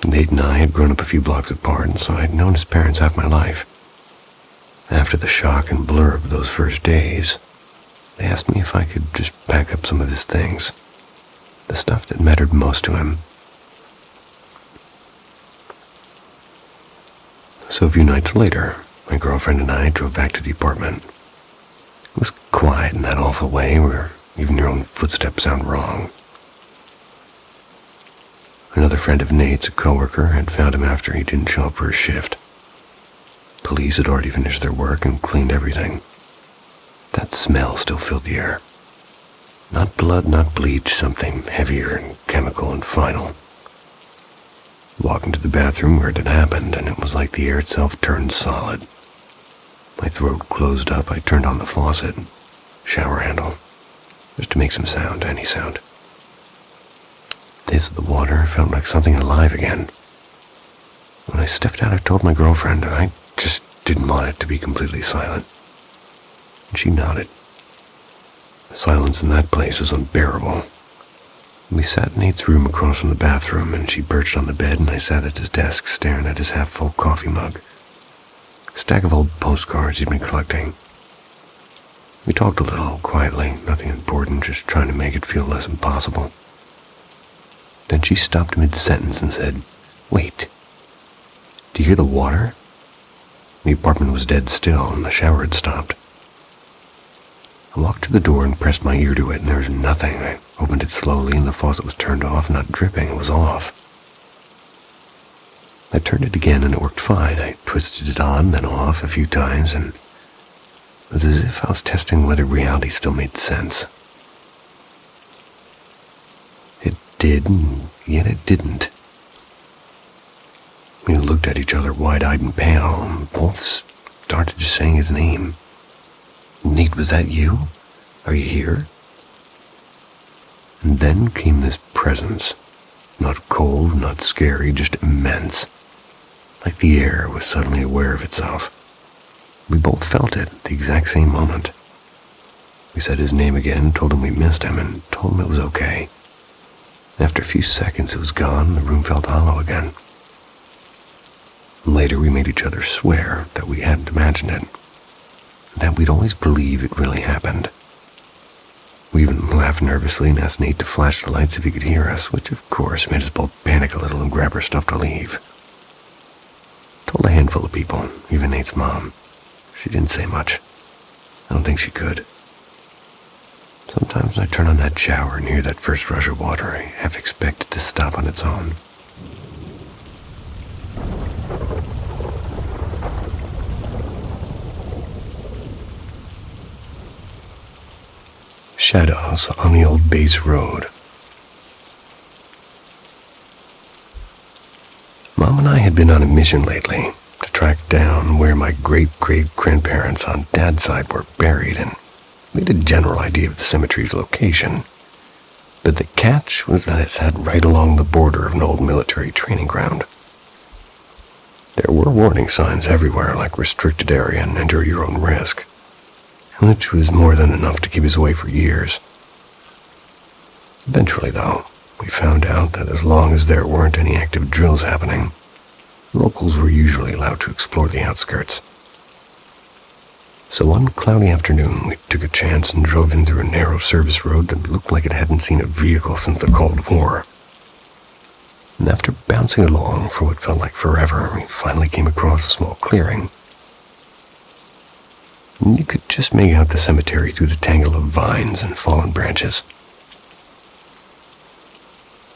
Nate and I had grown up a few blocks apart, and so I'd known his parents half my life. After the shock and blur of those first days, they asked me if I could just pack up some of his things, the stuff that mattered most to him. So a few nights later, my girlfriend and I drove back to the apartment. It was quiet in that awful way where even your own footsteps sound wrong. Another friend of Nate's, a coworker, had found him after he didn't show up for his shift. Police had already finished their work and cleaned everything. That smell still filled the air. Not blood, not bleach, something heavier and chemical and final. Walked into the bathroom where it had happened, and it was like the air itself turned solid. My throat closed up. I turned on the faucet, shower handle, just to make some sound, any sound. The water felt like something alive again. When I stepped out, I told my girlfriend I just didn't want it to be completely silent. And she nodded. The silence in that place was unbearable. We sat in Nate's room across from the bathroom, and she perched on the bed, and I sat at his desk staring at his half-full coffee mug. A stack of old postcards he'd been collecting. We talked a little, quietly, nothing important, just trying to make it feel less impossible. Then she stopped mid-sentence and said, "Wait, do you hear the water?" The apartment was dead still, and the shower had stopped. I walked to the door and pressed my ear to it, and there was nothing. I opened it slowly, and the faucet was turned off, not dripping, it was off. I turned it again, and it worked fine. I twisted it on, then off a few times, and it was as if I was testing whether reality still made sense. It did, and yet it didn't. We looked at each other wide-eyed and pale, and both started just saying his name. "Nate, was that you? Are you here?" And then came this presence. Not cold, not scary, just immense. Like the air was suddenly aware of itself. We both felt it at the exact same moment. We said his name again, told him we missed him, and told him it was okay. After a few seconds, it was gone, and the room felt hollow again. Later, we made each other swear that we hadn't imagined it, that we'd always believe it really happened. We even laughed nervously and asked Nate to flash the lights if he could hear us, which of course made us both panic a little and grab our stuff to leave. Told a handful of people, even Nate's mom. She didn't say much. I don't think she could. Sometimes I turn on that shower and hear that first rush of water. I half expect it to stop on its own. Shadows on the old base road. Mom and I had been on a mission lately to track down where my great-great-grandparents on Dad's side were buried, and we had a general idea of the cemetery's location. But the catch was that it sat right along the border of an old military training ground. There were warning signs everywhere, like restricted area and enter at your own risk, which was more than enough to keep us away for years. Eventually, though, we found out that as long as there weren't any active drills happening, locals were usually allowed to explore the outskirts. So one cloudy afternoon, we took a chance and drove in through a narrow service road that looked like it hadn't seen a vehicle since the Cold War. And after bouncing along for what felt like forever, we finally came across a small clearing. And you could just make out the cemetery through the tangle of vines and fallen branches.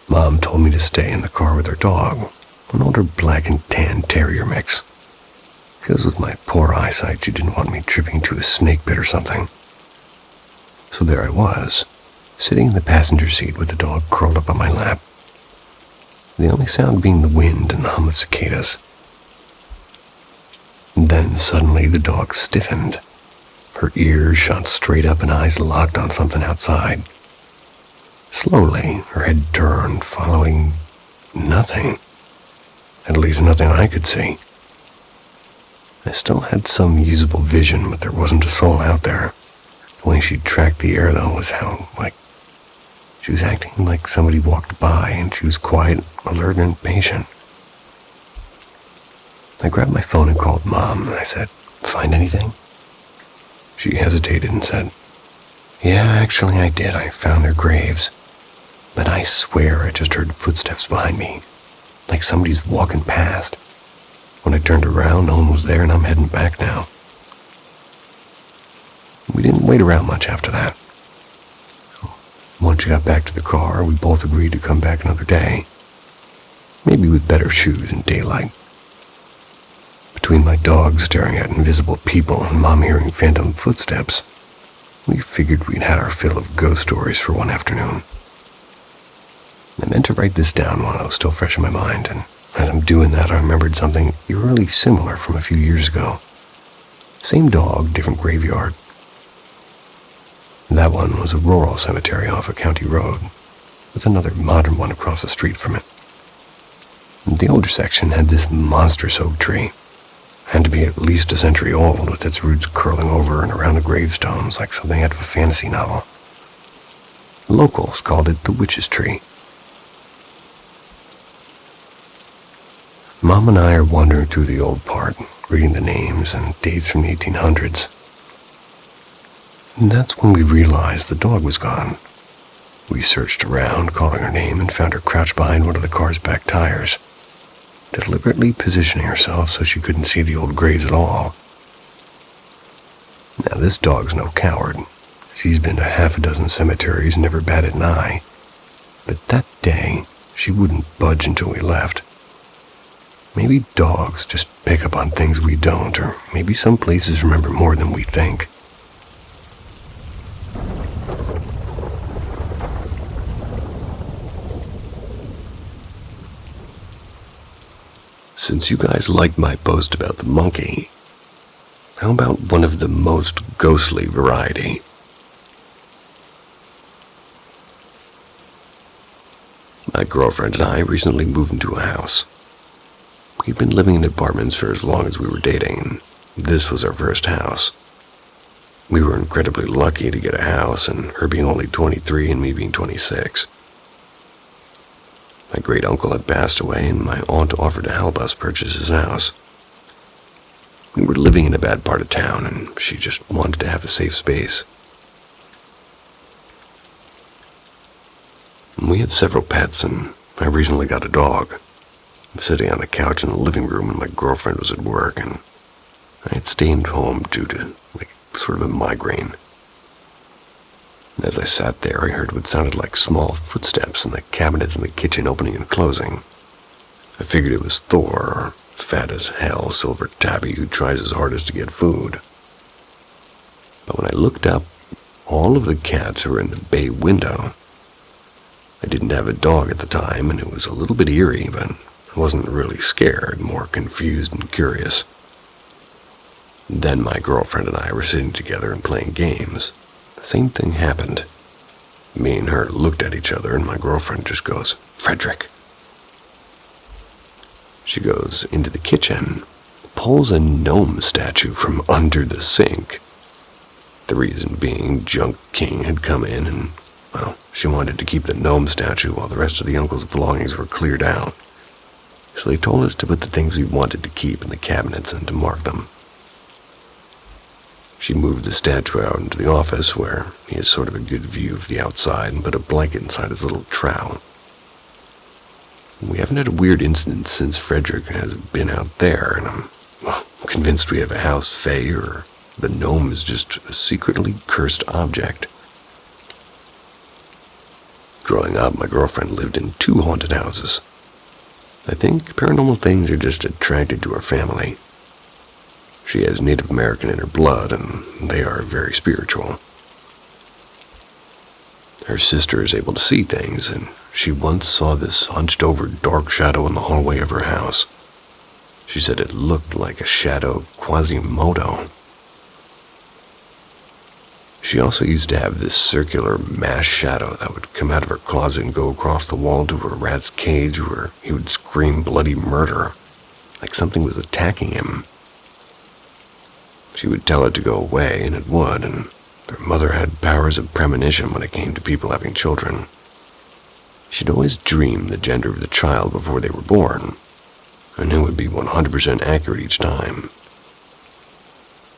Mom told me to stay in the car with her dog, an older black and tan terrier mix, because with my poor eyesight, she didn't want me tripping into a snake pit or something. So there I was, sitting in the passenger seat with the dog curled up on my lap, the only sound being the wind and the hum of cicadas. And then suddenly the dog stiffened. Her ears shot straight up and eyes locked on something outside. Slowly, her head turned, following nothing. At least nothing I could see. I still had some usable vision, but there wasn't a soul out there. The way she tracked the air, though, was how, she was acting like somebody walked by, and she was quiet, alert, and patient. I grabbed my phone and called Mom, and I said, "Find anything?" She hesitated and said, "Yeah, actually I did. I found their graves. But I swear I just heard footsteps behind me, like somebody's walking past. When I turned around, no one was there, and I'm heading back now." We didn't wait around much after that. Once we got back to the car, we both agreed to come back another day, maybe with better shoes and daylight. Between my dog staring at invisible people and Mom hearing phantom footsteps, we figured we'd had our fill of ghost stories for one afternoon. I meant to write this down while it was still fresh in my mind, and as I'm doing that, I remembered something eerily similar from a few years ago. Same dog, different graveyard. That one was a rural cemetery off a county road, with another modern one across the street from it. The older section had this monstrous oak tree. Had to be at least a century old, with its roots curling over and around the gravestones like something out of a fantasy novel. Locals called it the witch's tree. Mom and I are wandering through the old part, reading the names and dates from the 1800s. And that's when we realized the dog was gone. We searched around, calling her name, and found her crouched behind one of the car's back tires, deliberately positioning herself so she couldn't see the old graves at all. Now, this dog's no coward. She's been to half a dozen cemeteries and never batted an eye. But that day, she wouldn't budge until we left. Maybe dogs just pick up on things we don't, or maybe some places remember more than we think. Since you guys liked my post about the monkey, how about one of the most ghostly variety? My girlfriend and I recently moved into a house. We'd been living in apartments for as long as we were dating, and this was our first house. We were incredibly lucky to get a house, and her being only 23 and me being 26. My great uncle had passed away, and my aunt offered to help us purchase his house. We were living in a bad part of town, and she just wanted to have a safe space. We have several pets, and I recently got a dog. I was sitting on the couch in the living room, and my girlfriend was at work, and I had stayed home due to, sort of a migraine. And as I sat there, I heard what sounded like small footsteps in the cabinets in the kitchen opening and closing. I figured it was Thor, or fat as hell Silver Tabby who tries his hardest to get food. But when I looked up, all of the cats were in the bay window. I didn't have a dog at the time, and it was a little bit eerie, but I wasn't really scared, more confused and curious. Then my girlfriend and I were sitting together and playing games. The same thing happened. Me and her looked at each other, and my girlfriend just goes, "Frederick." She goes into the kitchen, pulls a gnome statue from under the sink. The reason being, Junk King had come in and, she wanted to keep the gnome statue while the rest of the uncle's belongings were cleared out. So they told us to put the things we wanted to keep in the cabinets and to mark them. She moved the statue out into the office where he has sort of a good view of the outside and put a blanket inside his little trowel. We haven't had a weird incident since Frederick has been out there, and I'm convinced we have a house fae or the gnome is just a secretly cursed object. Growing up, my girlfriend lived in 2 haunted houses. I think paranormal things are just attracted to her family. She has Native American in her blood, and they are very spiritual. Her sister is able to see things, and she once saw this hunched-over dark shadow in the hallway of her house. She said it looked like a shadow Quasimodo. She also used to have this circular mass shadow that would come out of her closet and go across the wall to her rat's cage where he would scream bloody murder, like something was attacking him. She would tell it to go away, and it would, and their mother had powers of premonition when it came to people having children. She'd always dream the gender of the child before they were born. I knew it would be 100% accurate each time.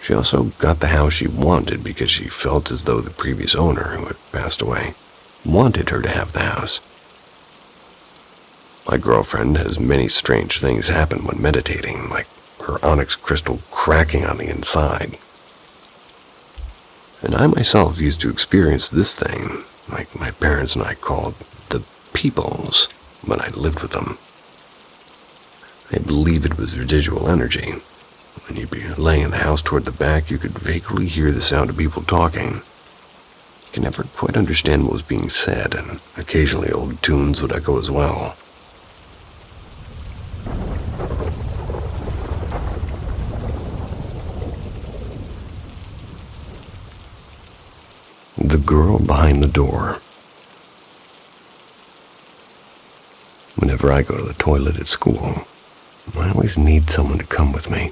She also got the house she wanted because she felt as though the previous owner, who had passed away, wanted her to have the house. My girlfriend has many strange things happen when meditating, like her onyx crystal cracking on the inside. And I myself used to experience this thing, like my parents and I called the peoples, when I lived with them. I believe it was residual energy. When you'd be laying in the house toward the back, you could vaguely hear the sound of people talking. You could never quite understand what was being said, and occasionally old tunes would echo as well. The girl behind the door. Whenever I go to the toilet at school, I always need someone to come with me.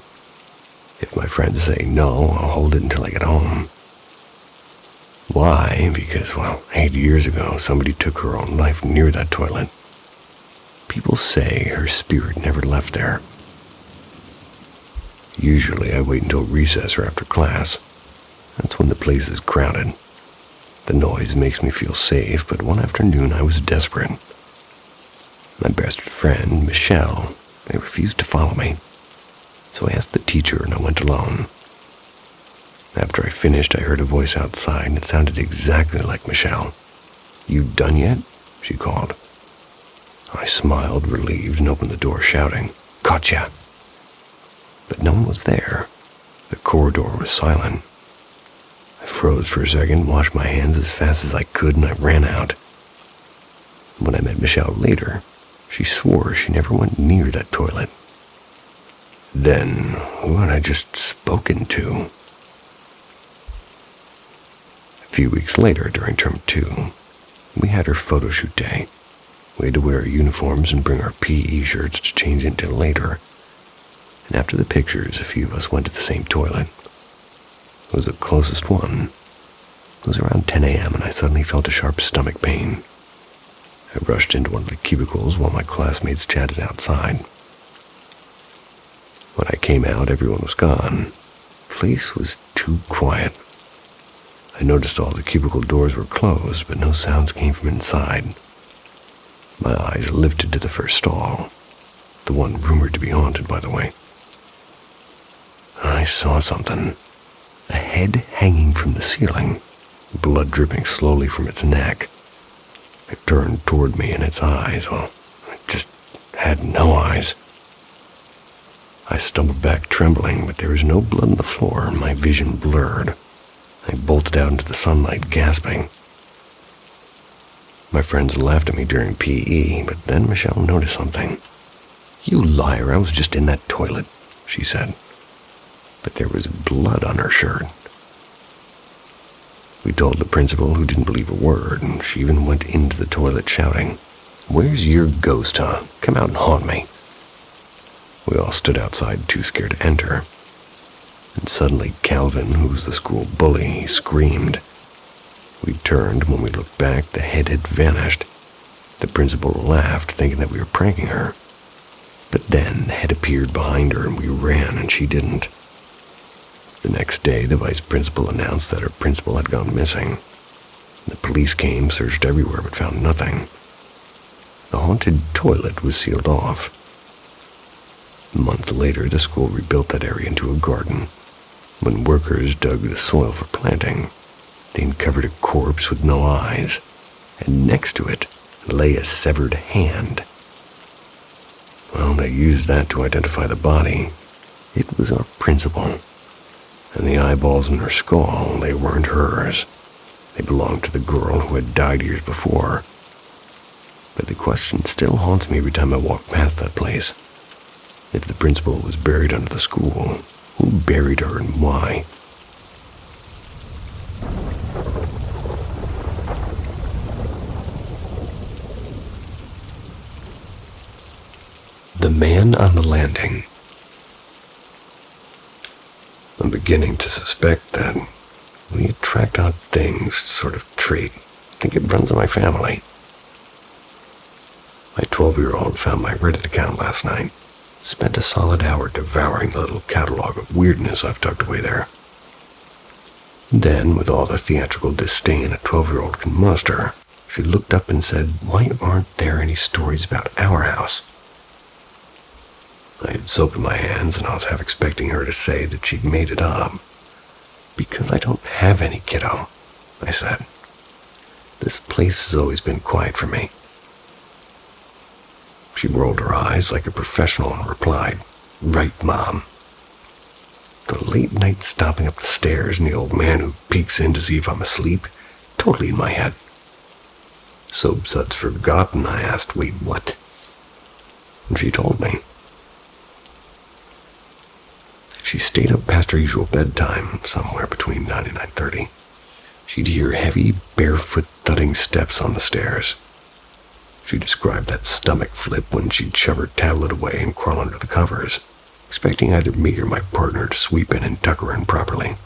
If my friends say no, I'll hold it until I get home. Why? Because, 8 years ago, somebody took her own life near that toilet. People say her spirit never left there. Usually I wait until recess or after class. That's when the place is crowded. The noise makes me feel safe, but one afternoon I was desperate. My best friend, Michelle, they refused to follow me. So I asked the teacher and I went alone. After I finished, I heard a voice outside and it sounded exactly like Michelle. "You done yet?" she called. I smiled, relieved, and opened the door shouting, "Gotcha!" But no one was there. The corridor was silent. I froze for a second, washed my hands as fast as I could, and I ran out. When I met Michelle later, she swore she never went near that toilet. Then, who had I just spoken to? A few weeks later, during term 2, we had our photo shoot day. We had to wear our uniforms and bring our PE shirts to change into later. And after the pictures, a few of us went to the same toilet. It was the closest one. It was around 10 a.m. and I suddenly felt a sharp stomach pain. I rushed into one of the cubicles while my classmates chatted outside. When I came out, everyone was gone. The place was too quiet. I noticed all the cubicle doors were closed, but no sounds came from inside. My eyes lifted to the first stall, the one rumored to be haunted, by the way. I saw something. A head hanging from the ceiling, blood dripping slowly from its neck. It turned toward me, and its eyes, it just had no eyes. I stumbled back trembling, but there was no blood on the floor, and my vision blurred. I bolted out into the sunlight, gasping. My friends laughed at me during PE, but then Michelle noticed something. "You liar, I was just in that toilet," she said. But there was blood on her shirt. We told the principal, who didn't believe a word, and she even went into the toilet shouting, "Where's your ghost, huh? Come out and haunt me." We all stood outside, too scared to enter. And suddenly Calvin, who was the school bully, screamed. We turned. When we looked back, the head had vanished. The principal laughed, thinking that we were pranking her. But then the head appeared behind her, and we ran, and she didn't. The next day, the vice principal announced that her principal had gone missing. The police came, searched everywhere, but found nothing. The haunted toilet was sealed off. A month later, the school rebuilt that area into a garden. When workers dug the soil for planting, they uncovered a corpse with no eyes, and next to it lay a severed hand. Well, they used that to identify the body. It was our principal. And the eyeballs in her skull, they weren't hers. They belonged to the girl who had died years before. But the question still haunts me every time I walk past that place. If the principal was buried under the school, who buried her and why? The man on the landing. I'm beginning to suspect that we attract odd things, sort of trait. I think it runs in my family. My 12-year-old found my Reddit account last night. Spent a solid hour devouring the little catalog of weirdness I've tucked away there. Then, with all the theatrical disdain a 12-year-old can muster, she looked up and said, "Why aren't there any stories about our house?" I had soap in my hands, and I was half expecting her to say that she'd made it up. "Because I don't have any, kiddo," I said. "This place has always been quiet for me." She rolled her eyes like a professional and replied, "Right, Mom. The late night stopping up the stairs and the old man who peeks in to see if I'm asleep, totally in my head." "Soap suds forgotten?" I asked. "Wait, what?" And she told me. She stayed up past her usual bedtime, somewhere between 9 and 9:30. She'd hear heavy, barefoot thudding steps on the stairs. She described that stomach flip when she'd shove her tablet away and crawl under the covers, expecting either me or my partner to sweep in and tuck her in properly.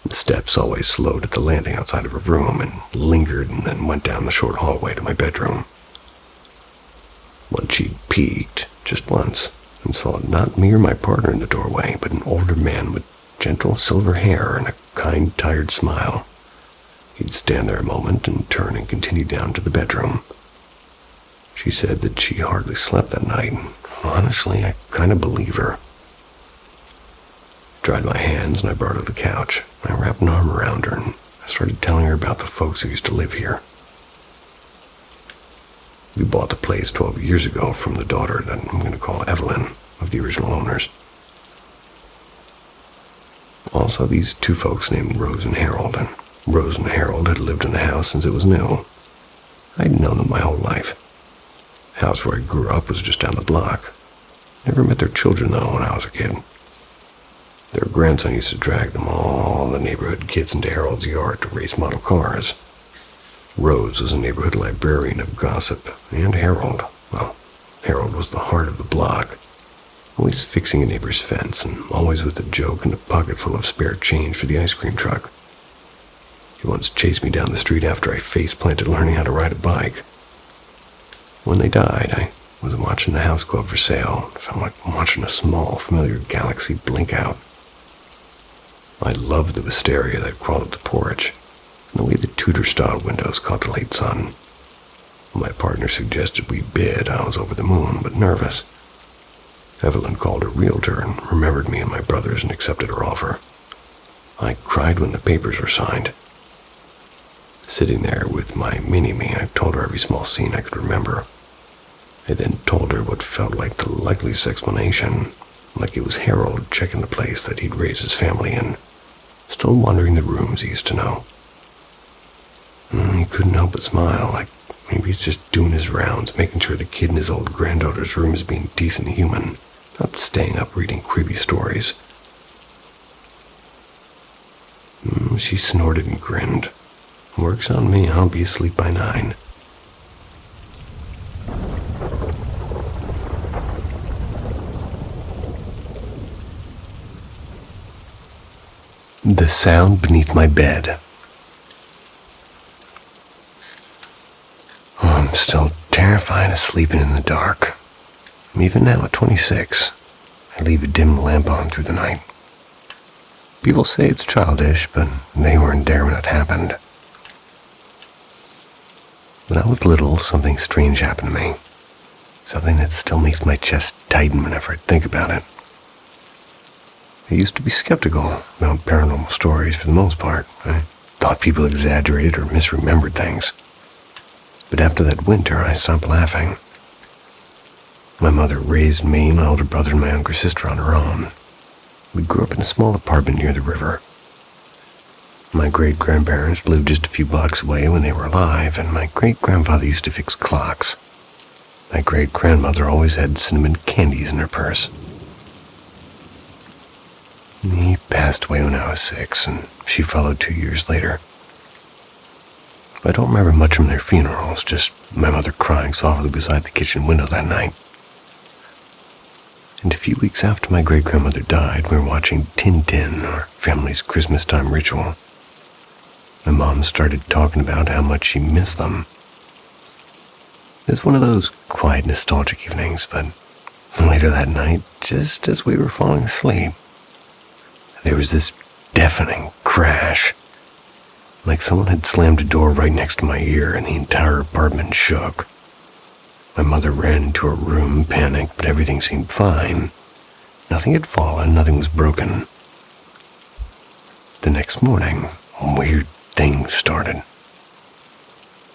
The steps always slowed at the landing outside of her room and lingered and then went down the short hallway to my bedroom. Once she'd peeked, just once, and saw not me or my partner in the doorway, but an older man with gentle silver hair and a kind, tired smile. He'd stand there a moment and turn and continue down to the bedroom. She said that she hardly slept that night. Honestly, I kind of believe her. Dried my hands and I brought her to the couch. I wrapped an arm around her and I started telling her about the folks who used to live here. We bought the place 12 years ago from the daughter that I'm going to call Evelyn, of the original owners. Also, these two folks named Rose and Harold, and Rose and Harold had lived in the house since it was new. I'd known them my whole life. The house where I grew up was just down the block. Never met their children, though, when I was a kid. Their grandson used to drag them all the neighborhood kids into Harold's yard to race model cars. Rose was a neighborhood librarian of gossip, and Harold, well, Harold was the heart of the block, always fixing a neighbor's fence and always with a joke and a pocket full of spare change for the ice cream truck. He once chased me down the street after I face-planted learning how to ride a bike. When they died, I was watching the house go up for sale. It felt like watching a small, familiar galaxy blink out. I loved the wisteria that crawled up the porch, and the way the Tudor-style windows caught the late sun. When my partner suggested we bid, I was over the moon, but nervous. Evelyn called her realtor and remembered me and my brothers and accepted her offer. I cried when the papers were signed. Sitting there with my mini-me, I told her every small scene I could remember. I then told her what felt like the likeliest explanation, like it was Harold checking the place that he'd raised his family in, still wandering the rooms he used to know. He couldn't help but smile, like maybe he's just doing his rounds, making sure the kid in his old granddaughter's room is being decent human, not staying up reading creepy stories. She snorted and grinned. "Works on me, I'll be asleep by 9. The sound beneath my bed. I'm still terrified of sleeping in the dark. Even now at 26, I leave a dim lamp on through the night. People say it's childish, but they weren't there when it happened. When I was little, something strange happened to me. Something that still makes my chest tighten whenever I think about it. I used to be skeptical about paranormal stories for the most part. I thought people exaggerated or misremembered things. But after that winter, I stopped laughing. My mother raised me, my older brother, and my younger sister on her own. We grew up in a small apartment near the river. My great-grandparents lived just a few blocks away when they were alive, and my great-grandfather used to fix clocks. My great-grandmother always had cinnamon candies in her purse. He passed away when I was 6, and she followed 2 years later. I don't remember much from their funerals, just my mother crying softly beside the kitchen window that night. And a few weeks after my great-grandmother died, we were watching Tintin, our family's Christmas time ritual. My mom started talking about how much she missed them. It was one of those quiet, nostalgic evenings, but Later that night, just as we were falling asleep, there was this deafening crash, like someone had slammed a door right next to my ear and the entire apartment shook. My mother ran into her room, panicked, but everything seemed fine. Nothing had fallen, nothing was broken. The next morning, weird things started.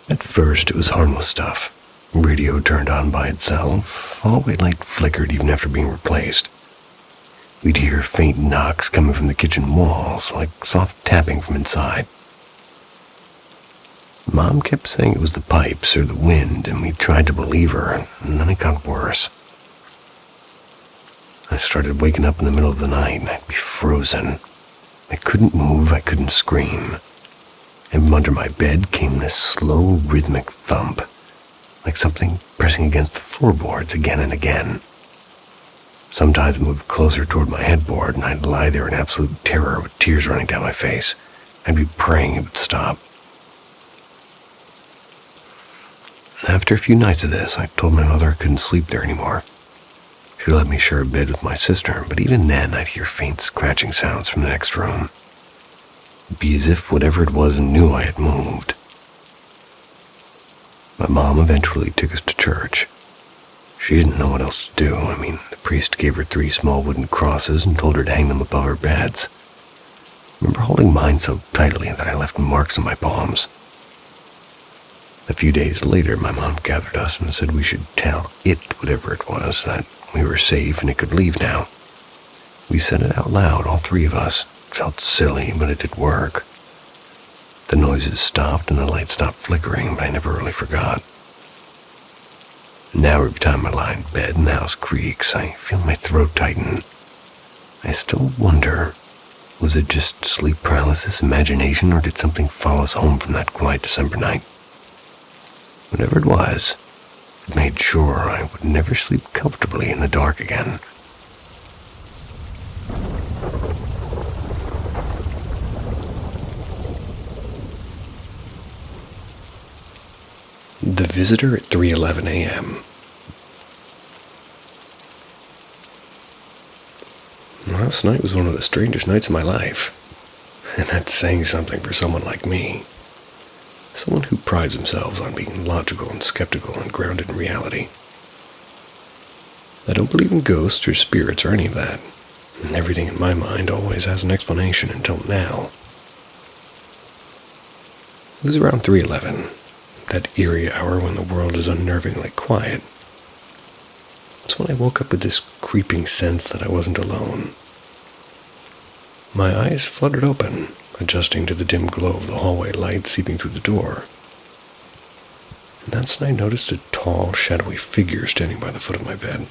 At first, it was harmless stuff. Radio turned on by itself. Hallway light flickered even after being replaced. We'd hear faint knocks coming from the kitchen walls, like soft tapping from inside. Mom kept saying it was the pipes or the wind, and we tried to believe her, and then it got worse. I started waking up in the middle of the night, and I'd be frozen. I couldn't move, I couldn't scream. And from under my bed came this slow, rhythmic thump, like something pressing against the floorboards again and again. Sometimes it moved closer toward my headboard, and I'd lie there in absolute terror with tears running down my face. I'd be praying it would stop. After a few nights of this, I told my mother I couldn't sleep there anymore. She let me share a bed with my sister, but even then I'd hear faint scratching sounds from the next room. It'd be as if whatever it was knew I had moved. My mom eventually took us to church. She didn't know what else to do. The priest gave her 3 small wooden crosses and told her to hang them above her beds. I remember holding mine so tightly that I left marks on my palms. A few days later, my mom gathered us and said we should tell it, whatever it was, that we were safe and it could leave now. We said it out loud, all 3 of us. It felt silly, but it did work. The noises stopped and the light stopped flickering, but I never really forgot. Now every time I lie in bed and the house creaks, I feel my throat tighten. I still wonder, was it just sleep paralysis, imagination, or did something follow us home from that quiet December night? Whatever it was, it made sure I would never sleep comfortably in the dark again. The Visitor at 3:11 a.m. Last night was one of the strangest nights of my life. And that's saying something for someone like me. Someone who prides themselves on being logical and skeptical and grounded in reality. I don't believe in ghosts or spirits or any of that. And everything in my mind always has an explanation until now. It was around 3:11, that eerie hour when the world is unnervingly quiet. It's when I woke up with this creeping sense that I wasn't alone. My eyes fluttered open, adjusting to the dim glow of the hallway light seeping through the door. And that's when I noticed a tall, shadowy figure standing by the foot of my bed.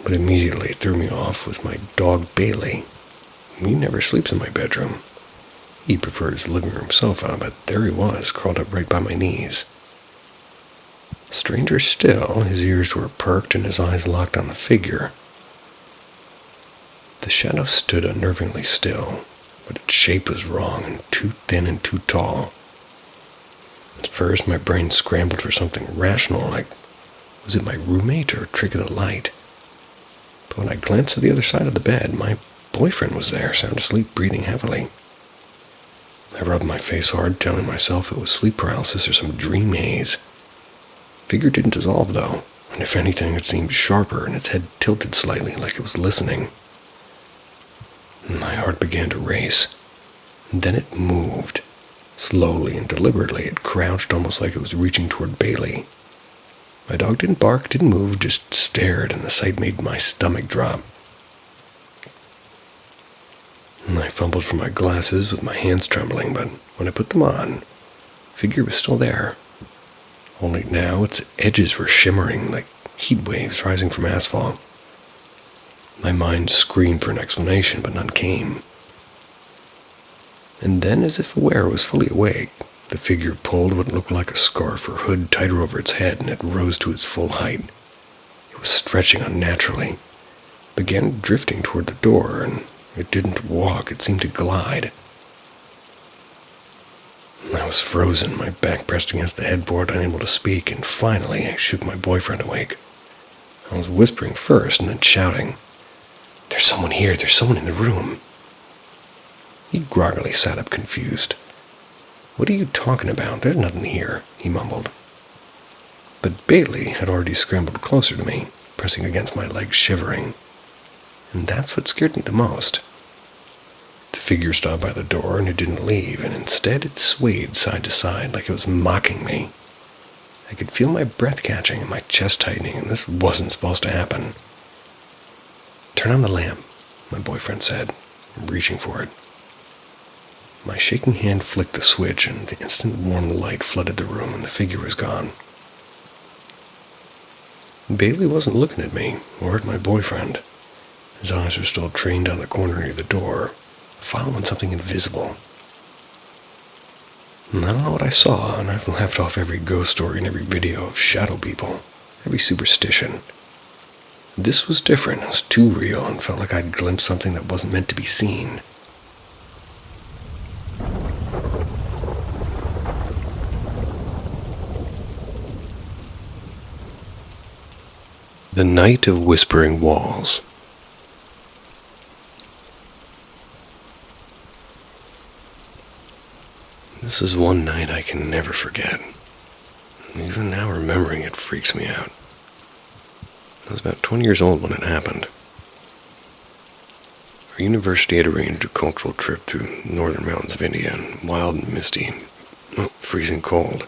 What immediately threw me off was my dog Bailey. He never sleeps in my bedroom. He prefers the living room sofa, but there he was, curled up right by my knees. Stranger still, his ears were perked and his eyes locked on the figure. The shadow stood unnervingly still, but its shape was wrong and too thin and too tall. At first, my brain scrambled for something rational, like, was it my roommate or a trick of the light? But when I glanced to the other side of the bed, my boyfriend was there, sound asleep, breathing heavily. I rubbed my face hard, telling myself it was sleep paralysis or some dream haze. Figure didn't dissolve, though, and if anything, it seemed sharper and its head tilted slightly, like it was listening. My heart began to race. And then it moved. Slowly and deliberately, it crouched almost like it was reaching toward Bailey. My dog didn't bark, didn't move, just stared, and the sight made my stomach drop. And I fumbled for my glasses with my hands trembling, but when I put them on, the figure was still there. Only now its edges were shimmering like heat waves rising from asphalt. My mind screamed for an explanation, but none came. And then, as if aware I was fully awake, the figure pulled what looked like a scarf or hood tighter over its head, and it rose to its full height. It was stretching unnaturally, began drifting toward the door, and it didn't walk, it seemed to glide. I was frozen, my back pressed against the headboard, unable to speak, and finally I shook my boyfriend awake. I was whispering first and then shouting, "There's someone here, there's someone in the room." He groggily sat up confused. "What are you talking about? There's nothing here," he mumbled. But Bailey had already scrambled closer to me, pressing against my legs, shivering. And that's what scared me the most. The figure stopped by the door and it didn't leave, and instead it swayed side to side like it was mocking me. I could feel my breath catching and my chest tightening, and this wasn't supposed to happen. "Turn on the lamp," my boyfriend said, reaching for it. My shaking hand flicked the switch, and the instant warm light flooded the room, and the figure was gone. Bailey wasn't looking at me, or at my boyfriend. His eyes were still trained on the corner near the door, following something invisible. And I don't know what I saw, and I've laughed off every ghost story and every video of shadow people, every superstition. This was different. It was too real and felt like I'd glimpsed something that wasn't meant to be seen. The Night of Whispering Walls. This is one night I can never forget. Even now remembering it freaks me out. I was about 20 years old when it happened. Our university had arranged a cultural trip through the northern mountains of India, and wild and misty, freezing cold.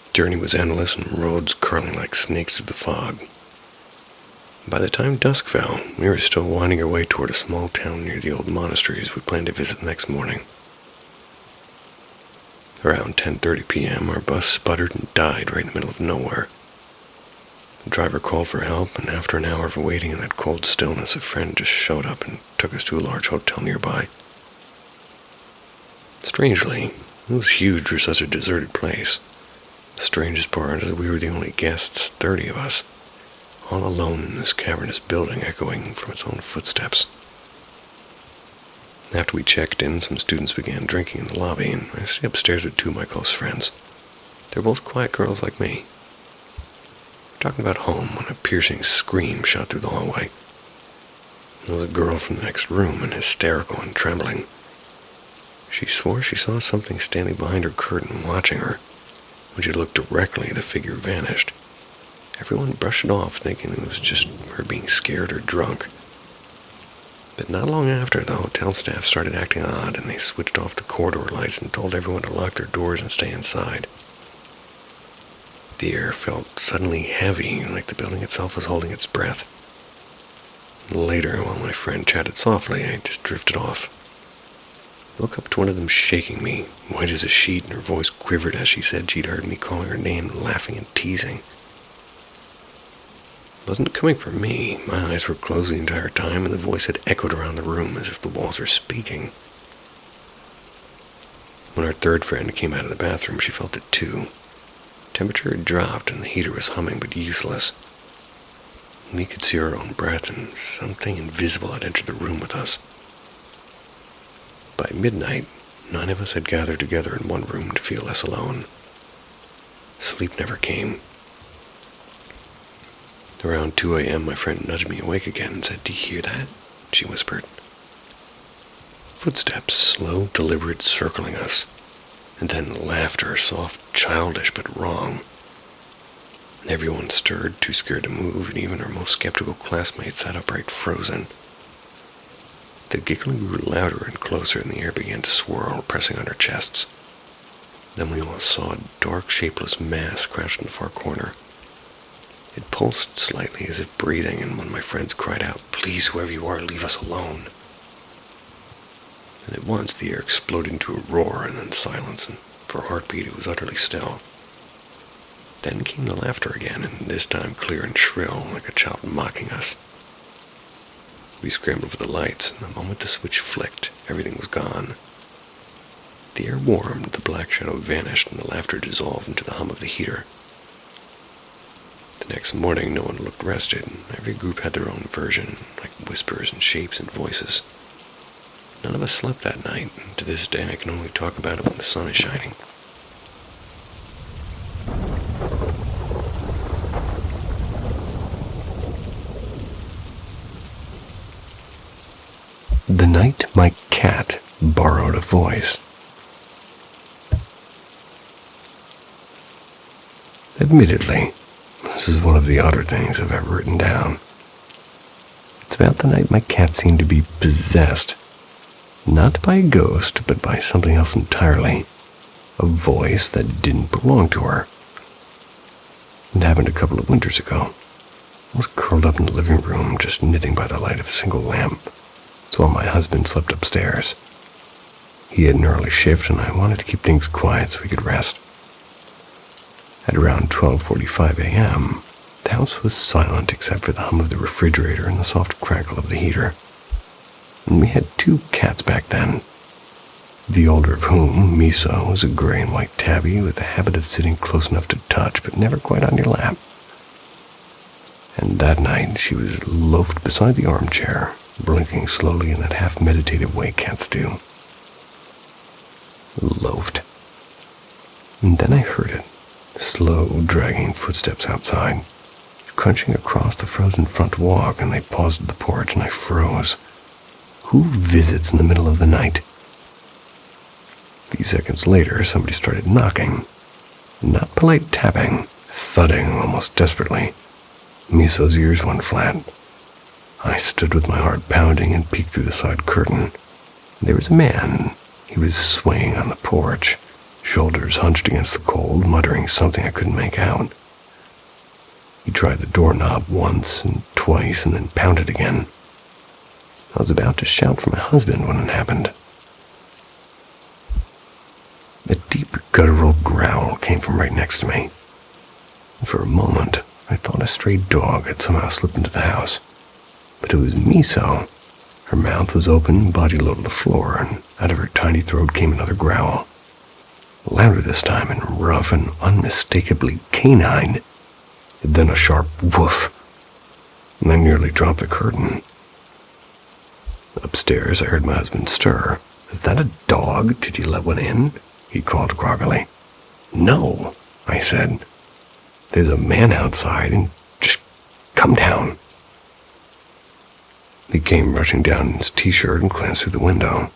The journey was endless and roads curling like snakes through the fog. By the time dusk fell, we were still winding our way toward a small town near the old monasteries we planned to visit the next morning. Around 10:30 p.m., our bus sputtered and died right in the middle of nowhere. The driver called for help, and after an hour of waiting in that cold stillness, a friend just showed up and took us to a large hotel nearby. Strangely, it was huge for such a deserted place. The strangest part is that we were the only guests, 30 of us, all alone in this cavernous building echoing from its own footsteps. After we checked in, some students began drinking in the lobby, and I stayed upstairs with two of my close friends. They're both quiet girls like me. We're talking about home when a piercing scream shot through the hallway. There was a girl from the next room, and hysterical and trembling. She swore she saw something standing behind her curtain watching her. When she looked directly, the figure vanished. Everyone brushed it off, thinking it was just her being scared or drunk. But not long after, the hotel staff started acting odd, and they switched off the corridor lights and told everyone to lock their doors and stay inside. The air felt suddenly heavy, like the building itself was holding its breath. Later, while my friend chatted softly, I just drifted off. I woke up to one of them shaking me, white as a sheet, and her voice quivered as she said she'd heard me calling her name, laughing and teasing. It wasn't coming from me. My eyes were closed the entire time, and the voice had echoed around the room as if the walls were speaking. When our third friend came out of the bathroom, she felt it too. Temperature had dropped, and the heater was humming, but useless. We could see our own breath, and something invisible had entered the room with us. By midnight, 9 of us had gathered together in one room to feel less alone. Sleep never came. Around 2 a.m., my friend nudged me awake again and said, "Do you hear that?" she whispered. Footsteps, slow, deliberate, circling us, and then laughter, soft, childish, but wrong. Everyone stirred, too scared to move, and even our most skeptical classmates sat upright, frozen. The giggling grew louder and closer, and the air began to swirl, pressing on our chests. Then we all saw a dark, shapeless mass crouched in the far corner. It pulsed slightly as if breathing, and one of my friends cried out, "Please, whoever you are, leave us alone." And at once the air exploded into a roar and then silence, and for a heartbeat it was utterly still. Then came the laughter again, and this time clear and shrill, like a child mocking us. We scrambled for the lights, and the moment the switch flicked, everything was gone. The air warmed, the black shadow vanished, and the laughter dissolved into the hum of the heater. The next morning, no one looked rested, and every group had their own version, like whispers and shapes and voices. None of us slept that night, and to this day I can only talk about it when the sun is shining. The night my cat borrowed a voice. Admittedly, this is one of the odder things I've ever written down. It's about the night my cat seemed to be possessed, not by a ghost, but by something else entirely, a voice that didn't belong to her. It happened a couple of winters ago. I was curled up in the living room, just knitting by the light of a single lamp, while my husband slept upstairs. He had an early shift, and I wanted to keep things quiet so we could rest. At around 12:45 a.m., the house was silent except for the hum of the refrigerator and the soft crackle of the heater. And we had 2 cats back then, the older of whom, Miso, was a gray and white tabby with a habit of sitting close enough to touch but never quite on your lap. And that night she was loafed beside the armchair, blinking slowly in that half-meditative way cats do. Loafed. And then I heard it. Slow, dragging footsteps outside, crunching across the frozen front walk, and they paused at the porch, and I froze. Who visits in the middle of the night? A few seconds later, somebody started knocking. Not polite tapping, thudding almost desperately. Miso's ears went flat. I stood with my heart pounding and peeked through the side curtain. There was a man. He was swaying on the porch, shoulders hunched against the cold, muttering something I couldn't make out. He tried the doorknob once and twice and then pounded again. I was about to shout for my husband when it happened. A deep, guttural growl came from right next to me. For a moment, I thought a stray dog had somehow slipped into the house. But it was Miso. Her mouth was open, body low to the floor, and out of her tiny throat came another growl. Louder this time and rough and unmistakably canine. And then a sharp woof. And I nearly dropped the curtain. Upstairs, I heard my husband stir. "Is that a dog? Did you let one in?" he called groggily. "No," I said. "There's a man outside, and just come down." He came rushing down in his t-shirt and glanced through the window.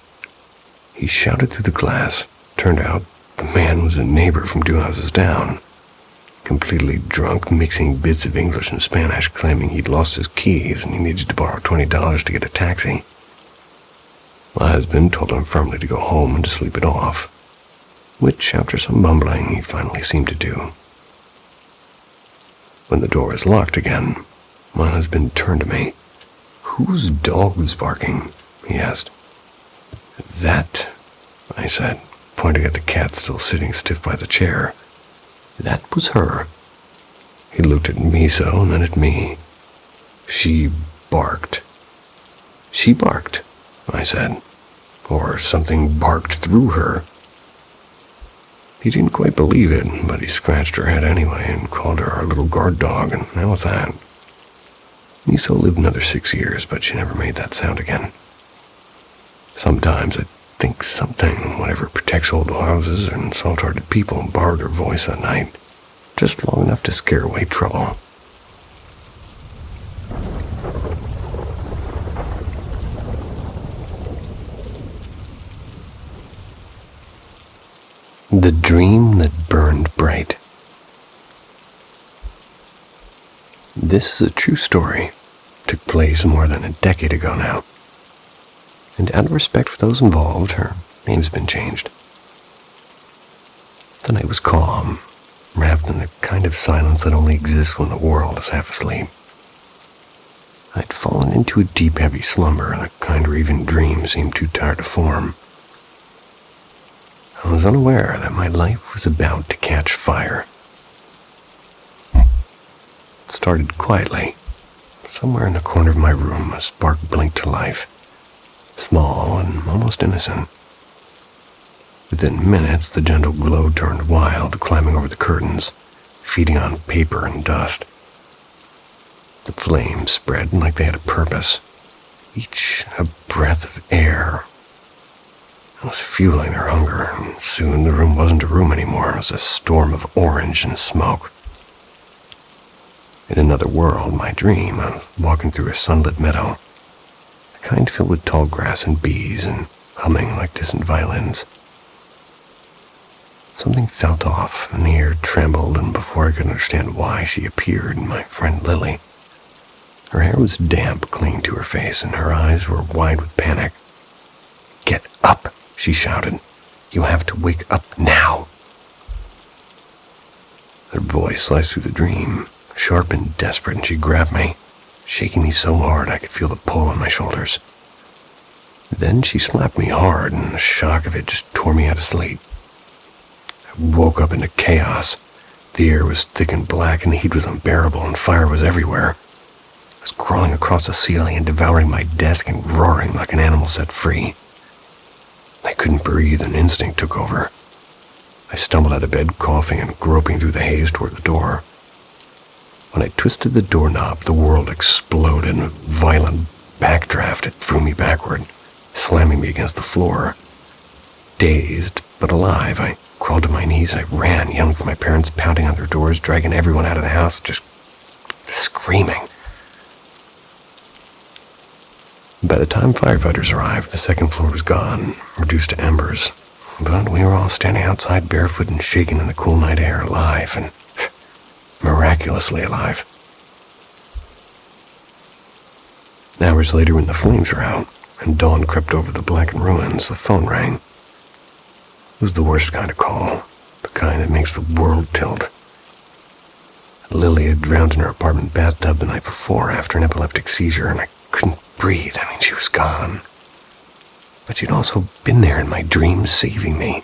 He shouted through the glass. Turned out the man was a neighbor from 2 houses down. Completely drunk, mixing bits of English and Spanish, claiming he'd lost his keys and he needed to borrow $20 to get a taxi. My husband told him firmly to go home and to sleep it off, which, after some mumbling, he finally seemed to do. When the door was locked again, my husband turned to me. "Whose dog was barking?" he asked. "That," I said, pointing at the cat still sitting stiff by the chair. "That was her." He looked at Miso and then at me. "She barked." "She barked," I said, "or something barked through her." He didn't quite believe it, but he scratched her head anyway and called her our little guard dog, and that was that. Miso lived another 6 years, but she never made that sound again. Sometimes I think something, whatever protects old houses and soft-hearted people, borrowed her voice that night, just long enough to scare away trouble. The dream that burned bright. This is a true story. Took place more than a decade ago now. And out of respect for those involved, her name's been changed. The night was calm, wrapped in the kind of silence that only exists when the world is half asleep. I'd fallen into a deep, heavy slumber, the kind where even dreams seemed too tired to form. I was unaware that my life was about to catch fire. It started quietly. Somewhere in the corner of my room, a spark blinked to life, small and almost innocent. Within minutes, the gentle glow turned wild, climbing over the curtains, feeding on paper and dust. The flames spread like they had a purpose, each a breath of air. I was fueling their hunger, and soon the room wasn't a room anymore. It was a storm of orange and smoke. In another world, my dream, I was walking through a sunlit meadow. A the kind filled with tall grass and bees and humming like distant violins. Something felt off, and the air trembled, and before I could understand why, she appeared, my friend Lily. Her hair was damp, clinging to her face, and her eyes were wide with panic. "Get up," she shouted. "You have to wake up now." Her voice sliced through the dream, sharp and desperate, and she grabbed me, shaking me so hard I could feel the pull on my shoulders. Then she slapped me hard, and the shock of it just tore me out of sleep. I woke up into chaos. The air was thick and black, and the heat was unbearable, and fire was everywhere. I was crawling across the ceiling and devouring my desk and roaring like an animal set free. I couldn't breathe, and instinct took over. I stumbled out of bed, coughing and groping through the haze toward the door. When I twisted the doorknob, the world exploded in a violent backdraft. It threw me backward, slamming me against the floor. Dazed, but alive, I crawled to my knees. I ran, yelling for my parents, pounding on their doors, dragging everyone out of the house, just screaming. By the time firefighters arrived, the second floor was gone, reduced to embers. But we were all standing outside barefoot and shaking in the cool night air, alive, and miraculously alive. Hours later, when the flames were out and dawn crept over the blackened ruins, the phone rang. It was the worst kind of call, the kind that makes the world tilt. Lily had drowned in her apartment bathtub the night before after an epileptic seizure, and I couldn't breathe. She was gone. But she'd also been there in my dreams, saving me.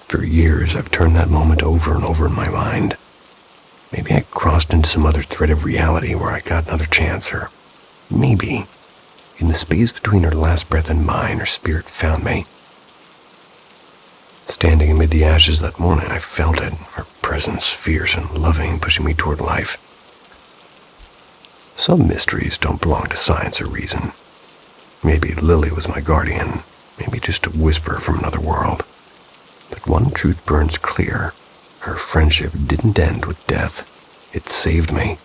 For years, I've turned that moment over and over in my mind. Maybe I crossed into some other thread of reality where I got another chance, or maybe, in the space between her last breath and mine, her spirit found me. Standing amid the ashes that morning, I felt it, her presence fierce and loving, pushing me toward life. Some mysteries don't belong to science or reason. Maybe Lily was my guardian, maybe just a whisper from another world. But one truth burns clear. Her friendship didn't end with death. It saved me,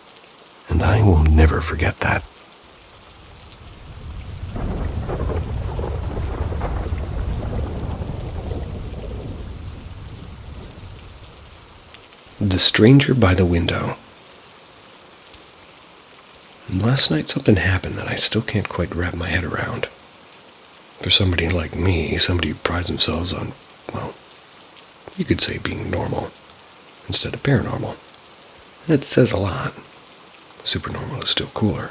and I will never forget that. The Stranger by the Window. Last night something happened that I still can't quite wrap my head around. For somebody like me, somebody who prides themselves on, well, you could say being normal instead of paranormal. It says a lot. Supernormal is still cooler.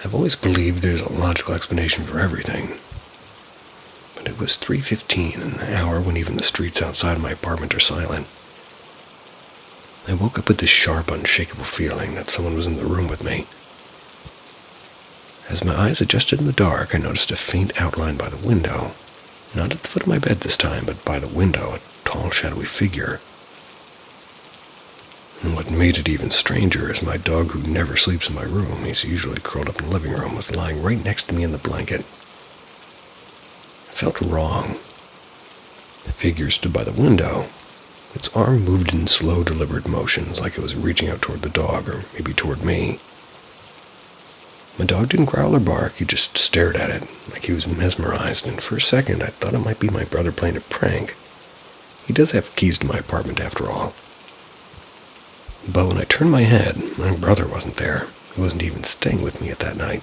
I've always believed there's a logical explanation for everything. But it was 3:15, an hour when even the streets outside my apartment are silent. I woke up with this sharp, unshakable feeling that someone was in the room with me. As my eyes adjusted in the dark, I noticed a faint outline by the window. Not at the foot of my bed this time, but by the window, a tall, shadowy figure. And what made it even stranger is my dog, who never sleeps in my room, he's usually curled up in the living room, was lying right next to me in the blanket. I felt wrong. The figure stood by the window. Its arm moved in slow, deliberate motions, like it was reaching out toward the dog, or maybe toward me. My dog didn't growl or bark, he just stared at it, like he was mesmerized, and for a second I thought it might be my brother playing a prank. He does have keys to my apartment, after all. But when I turned my head, my brother wasn't there. He wasn't even staying with me at that night.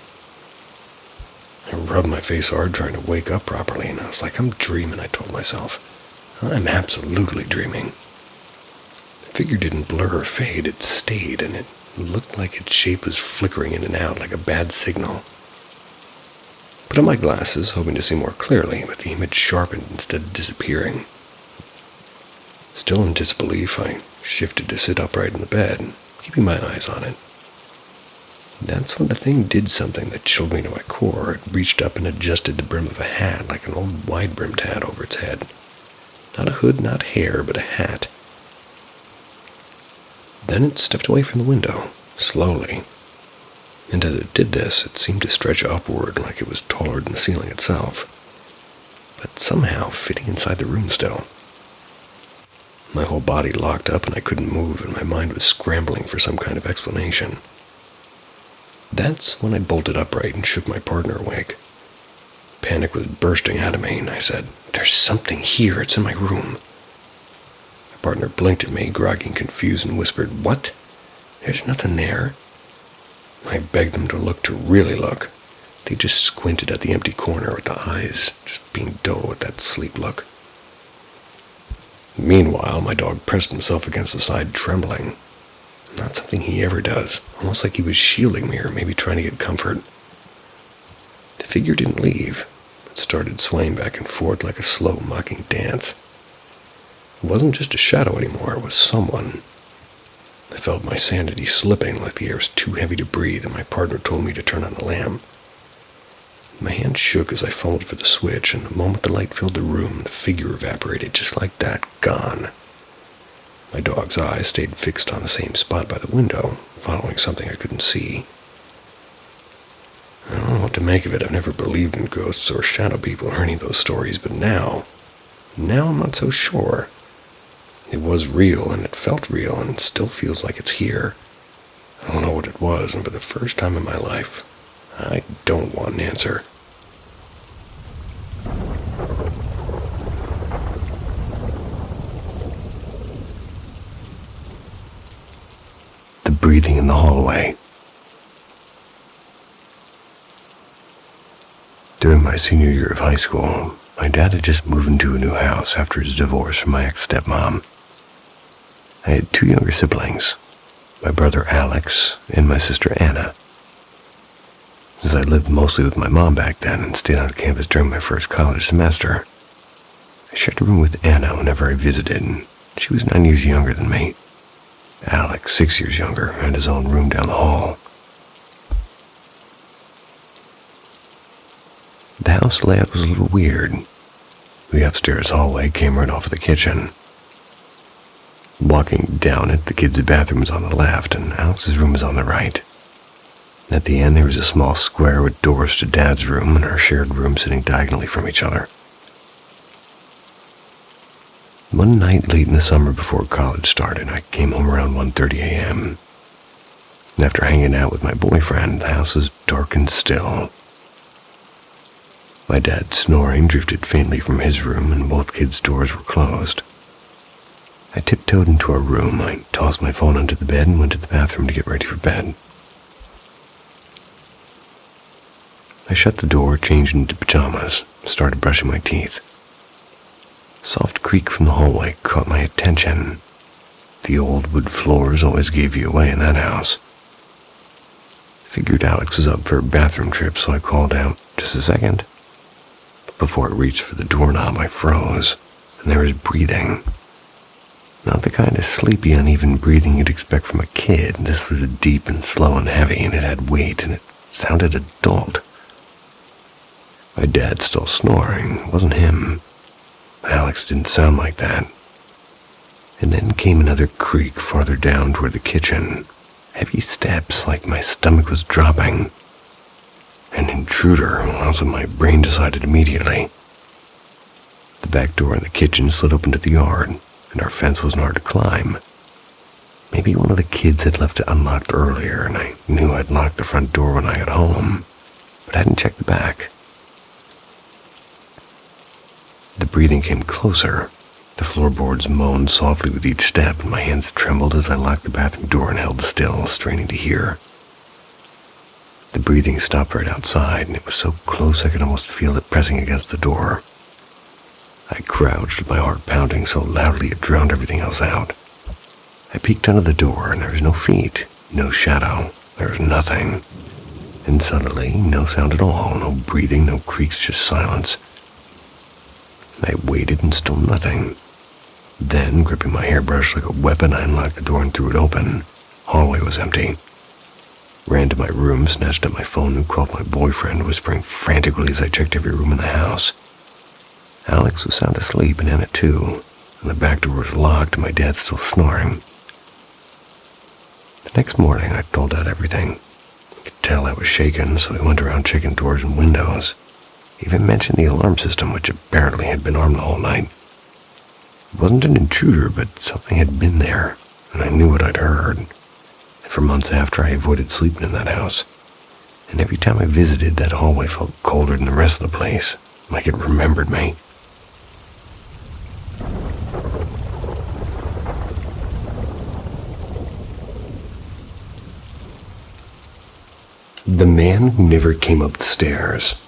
I rubbed my face hard, trying to wake up properly, and I was like, I'm dreaming, I told myself. I'm absolutely dreaming. The figure didn't blur or fade, it stayed, and it looked like its shape was flickering in and out like a bad signal. Put on my glasses, hoping to see more clearly, but the image sharpened instead of disappearing. Still in disbelief, I shifted to sit upright in the bed, keeping my eyes on it. That's when the thing did something that chilled me to my core. It reached up and adjusted the brim of a hat, like an old wide-brimmed hat, over its head. Not a hood, not hair, but a hat. Then it stepped away from the window, slowly. And as it did this, it seemed to stretch upward like it was taller than the ceiling itself, but somehow fitting inside the room still. My whole body locked up and I couldn't move, and my mind was scrambling for some kind of explanation. That's when I bolted upright and shook my partner awake. Panic was bursting out of me, and I said, "There's something here. It's in my room." My partner blinked at me, groggy and confused, and whispered, "What? There's nothing there." I begged them to really look. They just squinted at the empty corner with the eyes just being dull with that sleep look. Meanwhile, my dog pressed himself against the side, trembling. Not something he ever does, almost like he was shielding me or maybe trying to get comfort. The figure didn't leave. It started swaying back and forth like a slow, mocking dance. It wasn't just a shadow anymore, it was someone. I felt my sanity slipping like the air was too heavy to breathe, and my partner told me to turn on the lamp. My hand shook as I fumbled for the switch, and the moment the light filled the room, the figure evaporated just like that, gone. My dog's eyes stayed fixed on the same spot by the window, following something I couldn't see. I don't know what to make of it. I've never believed in ghosts or shadow people or any of those stories, but now I'm not so sure. It was real, and it felt real, and it still feels like it's here. I don't know what it was, and for the first time in my life, I don't want an answer. The breathing in the hallway. During my senior year of high school, my dad had just moved into a new house after his divorce from my ex-stepmom. I had 2 younger siblings, my brother Alex and my sister Anna. Since I lived mostly with my mom back then and stayed on campus during my first college semester, I shared a room with Anna whenever I visited, and she was 9 years younger than me. Alex, 6 years younger, had his own room down the hall. The house layout was a little weird. The upstairs hallway came right off of the kitchen. Walking down it, the kids' bathroom was on the left, and Alex's room was on the right. At the end, there was a small square with doors to Dad's room and our shared room sitting diagonally from each other. One night late in the summer before college started, I came home around 1:30 a.m. After hanging out with my boyfriend, the house was dark and still. My dad's snoring drifted faintly from his room, and both kids' doors were closed. I tiptoed into our room. I tossed my phone under the bed and went to the bathroom to get ready for bed. I shut the door, changed into pajamas, started brushing my teeth. A soft creak from the hallway caught my attention. The old wood floors always gave you away in that house. Figured Alex was up for a bathroom trip, so I called out, "Just a second." But before I reached for the doorknob, I froze, and there was breathing. Not the kind of sleepy, uneven breathing you'd expect from a kid. This was deep and slow and heavy, and it had weight, and it sounded adult. My dad's still snoring. It wasn't him. Alex didn't sound like that. And then came another creak farther down toward the kitchen. Heavy steps, like my stomach was dropping. An intruder, also my brain decided immediately. The back door in the kitchen slid open to the yard, and our fence wasn't hard to climb. Maybe one of the kids had left it unlocked earlier, and I knew I'd locked the front door when I got home, but I hadn't checked the back. The breathing came closer. The floorboards moaned softly with each step, and my hands trembled as I locked the bathroom door and held still, straining to hear. The breathing stopped right outside, and it was so close I could almost feel it pressing against the door. I crouched with my heart pounding so loudly it drowned everything else out. I peeked under the door, and there was no feet, no shadow, there was nothing. And suddenly, no sound at all, no breathing, no creaks, just silence. I waited and still nothing. Then, gripping my hairbrush like a weapon, I unlocked the door and threw it open. Hallway was empty. Ran to my room, snatched up my phone, and called my boyfriend, whispering frantically as I checked every room in the house. Alex was sound asleep, and Anna too, and the back door was locked, and my dad still snoring. The next morning, I told Dad everything. I could tell I was shaken, so he went around checking doors and windows. He even mentioned the alarm system, which apparently had been armed the whole night. It wasn't an intruder, but something had been there, and I knew what I'd heard. And for months after, I avoided sleeping in that house. and every time I visited, that hallway felt colder than the rest of the place, like it remembered me. The man who never came up the stairs.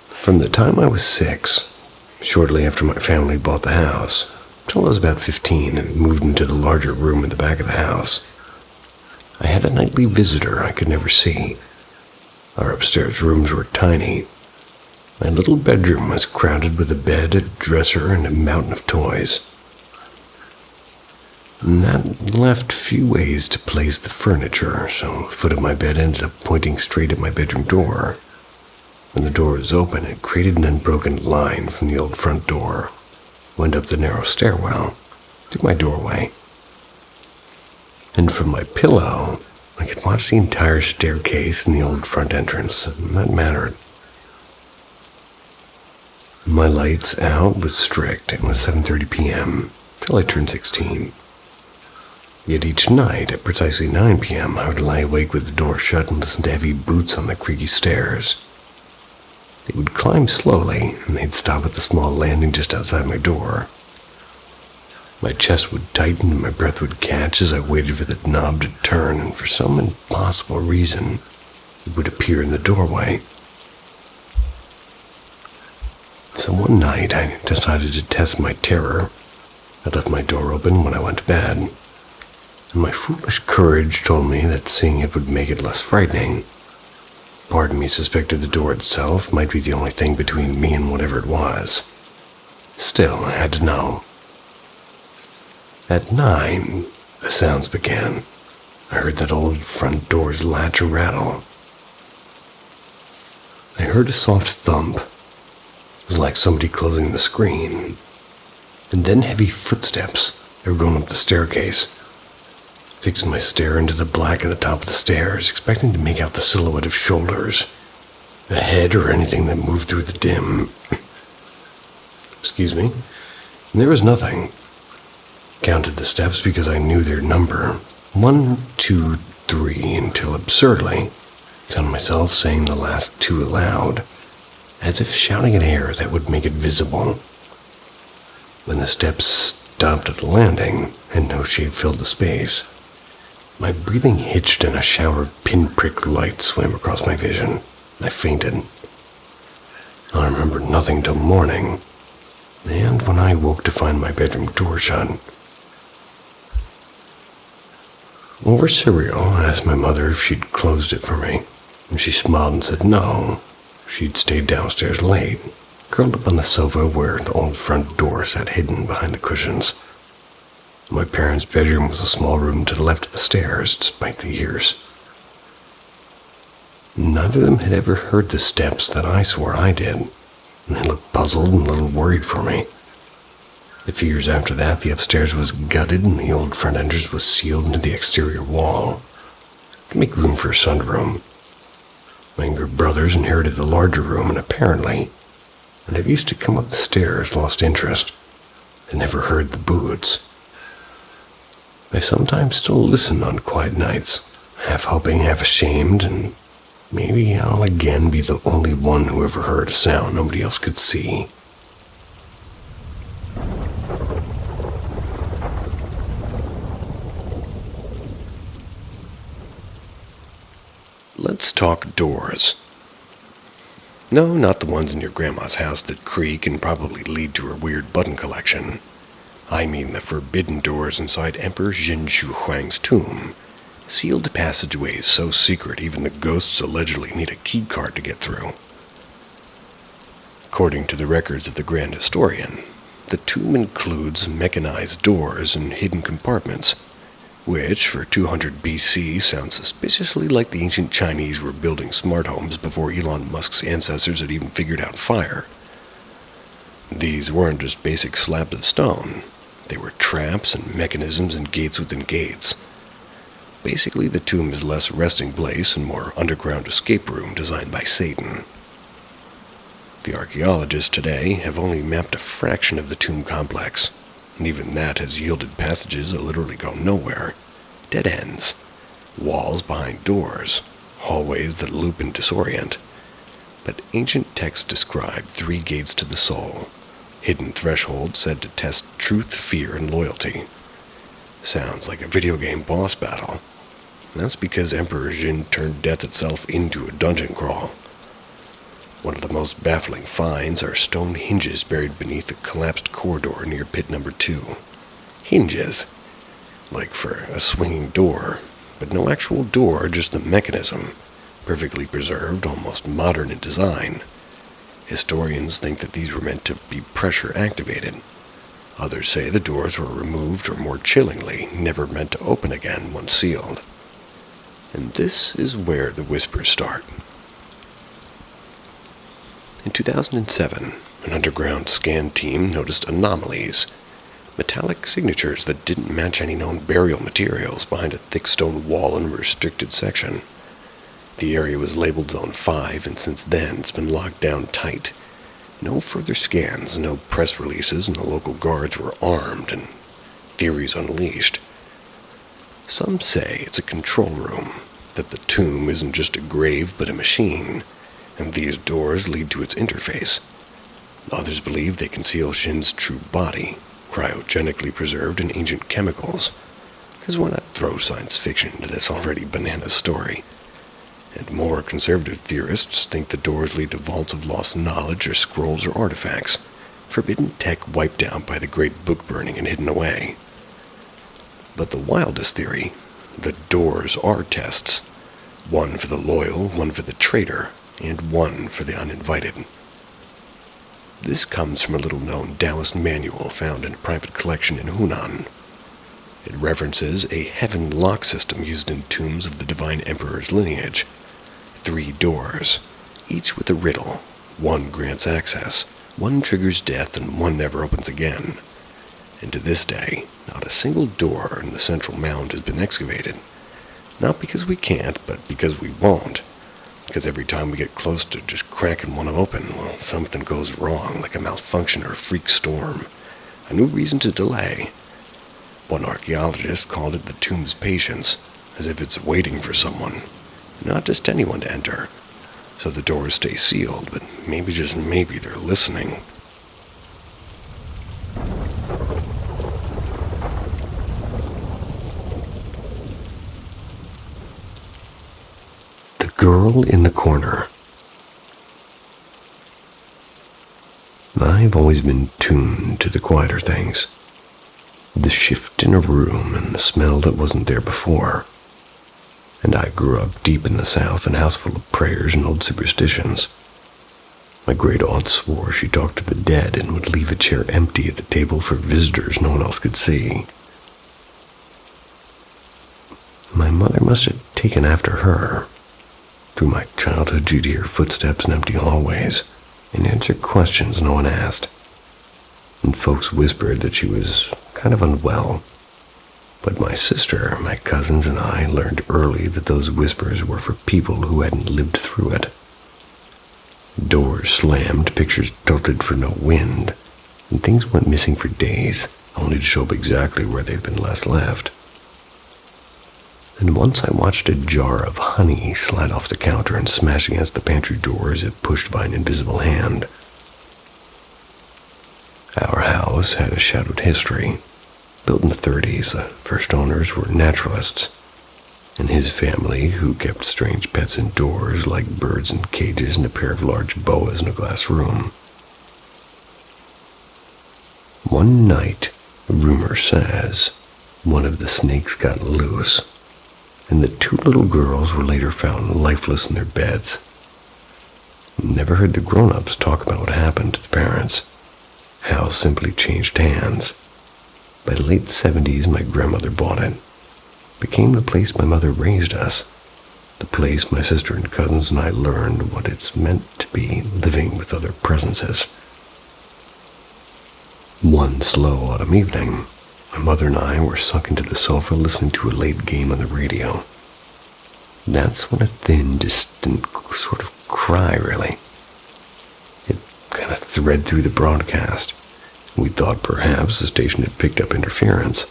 From the time I was 6, shortly after my family bought the house, till I was about 15 and moved into the larger room in the back of the house, I had a nightly visitor I could never see. Our upstairs rooms were tiny. My little bedroom was crowded with a bed, a dresser, and a mountain of toys. And that left few ways to place the furniture, so the foot of my bed ended up pointing straight at my bedroom door. When the door was open, it created an unbroken line from the old front door, went up the narrow stairwell, through my doorway. And from my pillow, I could watch the entire staircase and the old front entrance, and that mattered. My lights out was strict. It was 7:30 p.m. till I turned 16. Yet each night, at precisely 9 p.m., I would lie awake with the door shut and listen to heavy boots on the creaky stairs. They would climb slowly, and they'd stop at the small landing just outside my door. My chest would tighten and my breath would catch as I waited for the knob to turn, and for some impossible reason, it would appear in the doorway. So one night, I decided to test my terror. I left my door open when I went to bed. And my foolish courage told me that seeing it would make it less frightening. Part of me suspected the door itself might be the only thing between me and whatever it was. Still, I had to know. At 9, the sounds began. I heard that old front door's latch rattle. I heard a soft thump. It was like somebody closing the screen. And then heavy footsteps. They were going up the staircase. Fixed my stare into the black at the top of the stairs, expecting to make out the silhouette of shoulders, a head, or anything that moved through the dim. Excuse me. And there was nothing. Counted the steps because I knew their number. 1, 2, 3, until absurdly, found myself saying the last 2 aloud, as if shouting an air that would make it visible. When the steps stopped at the landing, and no shade filled the space, my breathing hitched and a shower of pinprick light swam across my vision, and I fainted. I remember nothing till morning, and when I woke to find my bedroom door shut. Over cereal, I asked my mother if she'd closed it for me, and she smiled and said no. She'd stayed downstairs late, curled up on the sofa where the old front door sat hidden behind the cushions. My parents' bedroom was a small room to the left of the stairs, despite the years. Neither of them had ever heard the steps that I swore I did, and they looked puzzled and a little worried for me. A few years after that, the upstairs was gutted and the old front entrance was sealed into the exterior wall to make room for a sunroom. My younger brothers inherited the larger room, and apparently, when I used to come up the stairs, lost interest, and never heard the boots. I sometimes still listen on quiet nights, half hoping, half ashamed, and maybe I'll again be the only one who ever heard a sound nobody else could see. Let's talk doors. No, not the ones in your grandma's house that creak and probably lead to her weird button collection. I mean the forbidden doors inside Emperor Jin Shu Huang's tomb. Sealed passageways so secret even the ghosts allegedly need a key card to get through. According to the records of the Grand Historian, the tomb includes mechanized doors and hidden compartments, which, for 200 BC, sounds suspiciously like the ancient Chinese were building smart homes before Elon Musk's ancestors had even figured out fire. These weren't just basic slabs of stone. They were traps and mechanisms and gates within gates. Basically, the tomb is less resting place and more underground escape room designed by Satan. The archaeologists today have only mapped a fraction of the tomb complex, and even that has yielded passages that literally go nowhere, dead ends, walls behind doors, hallways that loop and disorient. But ancient texts describe 3 gates to the soul, hidden thresholds said to test truth, fear, and loyalty. Sounds like a video game boss battle. That's because Emperor Jin turned death itself into a dungeon crawl. One of the most baffling finds are stone hinges buried beneath a collapsed corridor near pit number 2. Hinges, like for a swinging door, but no actual door, just the mechanism, perfectly preserved, almost modern in design. Historians think that these were meant to be pressure activated. Others say the doors were removed, or more chillingly, never meant to open again once sealed. And this is where the whispers start. In 2007, an underground scan team noticed anomalies, metallic signatures that didn't match any known burial materials behind a thick stone wall in a restricted section. The area was labeled Zone 5, and since then it's been locked down tight. No further scans, no press releases, and the local guards were armed and theories unleashed. Some say it's a control room, that the tomb isn't just a grave but a machine, and these doors lead to its interface. Others believe they conceal Shin's true body, cryogenically preserved in ancient chemicals. Because why not throw science fiction into this already banana story? And more conservative theorists think the doors lead to vaults of lost knowledge or scrolls or artifacts, forbidden tech wiped out by the great book burning and hidden away. But the wildest theory, the doors are tests. One for the loyal, one for the traitor, and one for the uninvited. This comes from a little-known Taoist manual found in a private collection in Hunan. It references a heaven lock system used in tombs of the divine emperor's lineage. 3 doors, each with a riddle. One grants access, one triggers death, and one never opens again. And to this day, not a single door in the central mound has been excavated. Not because we can't, but because we won't. Because every time we get close to just cracking one open, well, something goes wrong, like a malfunction or a freak storm. A new reason to delay. One archaeologist called it the tomb's patience, as if it's waiting for someone, not just anyone to enter. So the doors stay sealed, but maybe, just maybe, they're listening. Girl in the corner. I've always been tuned to the quieter things. The shift in a room and the smell that wasn't there before. And I grew up deep in the South, in a house full of prayers and old superstitions. My great-aunt swore she talked to the dead and would leave a chair empty at the table for visitors no one else could see. My mother must have taken after her. Through my childhood, you'd hear footsteps in empty hallways and answer questions no one asked. And folks whispered that she was kind of unwell. But my sister, my cousins, and I learned early that those whispers were for people who hadn't lived through it. Doors slammed, pictures tilted for no wind, and things went missing for days, only to show up exactly where they'd been last left. And once I watched a jar of honey slide off the counter and smash against the pantry door as if pushed by an invisible hand. Our house had a shadowed history. Built in the 30s, the first owners were naturalists, and his family, who kept strange pets indoors like birds in cages and a pair of large boas in a glass room. One night, rumor says, one of the snakes got loose, and the 2 little girls were later found lifeless in their beds. Never heard the grown-ups talk about what happened to the parents. House simply changed hands. By the late 70s, my grandmother bought it. Became the place my mother raised us. The place my sister and cousins and I learned what it's meant to be living with other presences. One slow autumn evening, my mother and I were sunk into the sofa listening to a late game on the radio. That's when a thin, distant sort of cry, really. It kind of thread through the broadcast. We thought perhaps the station had picked up interference.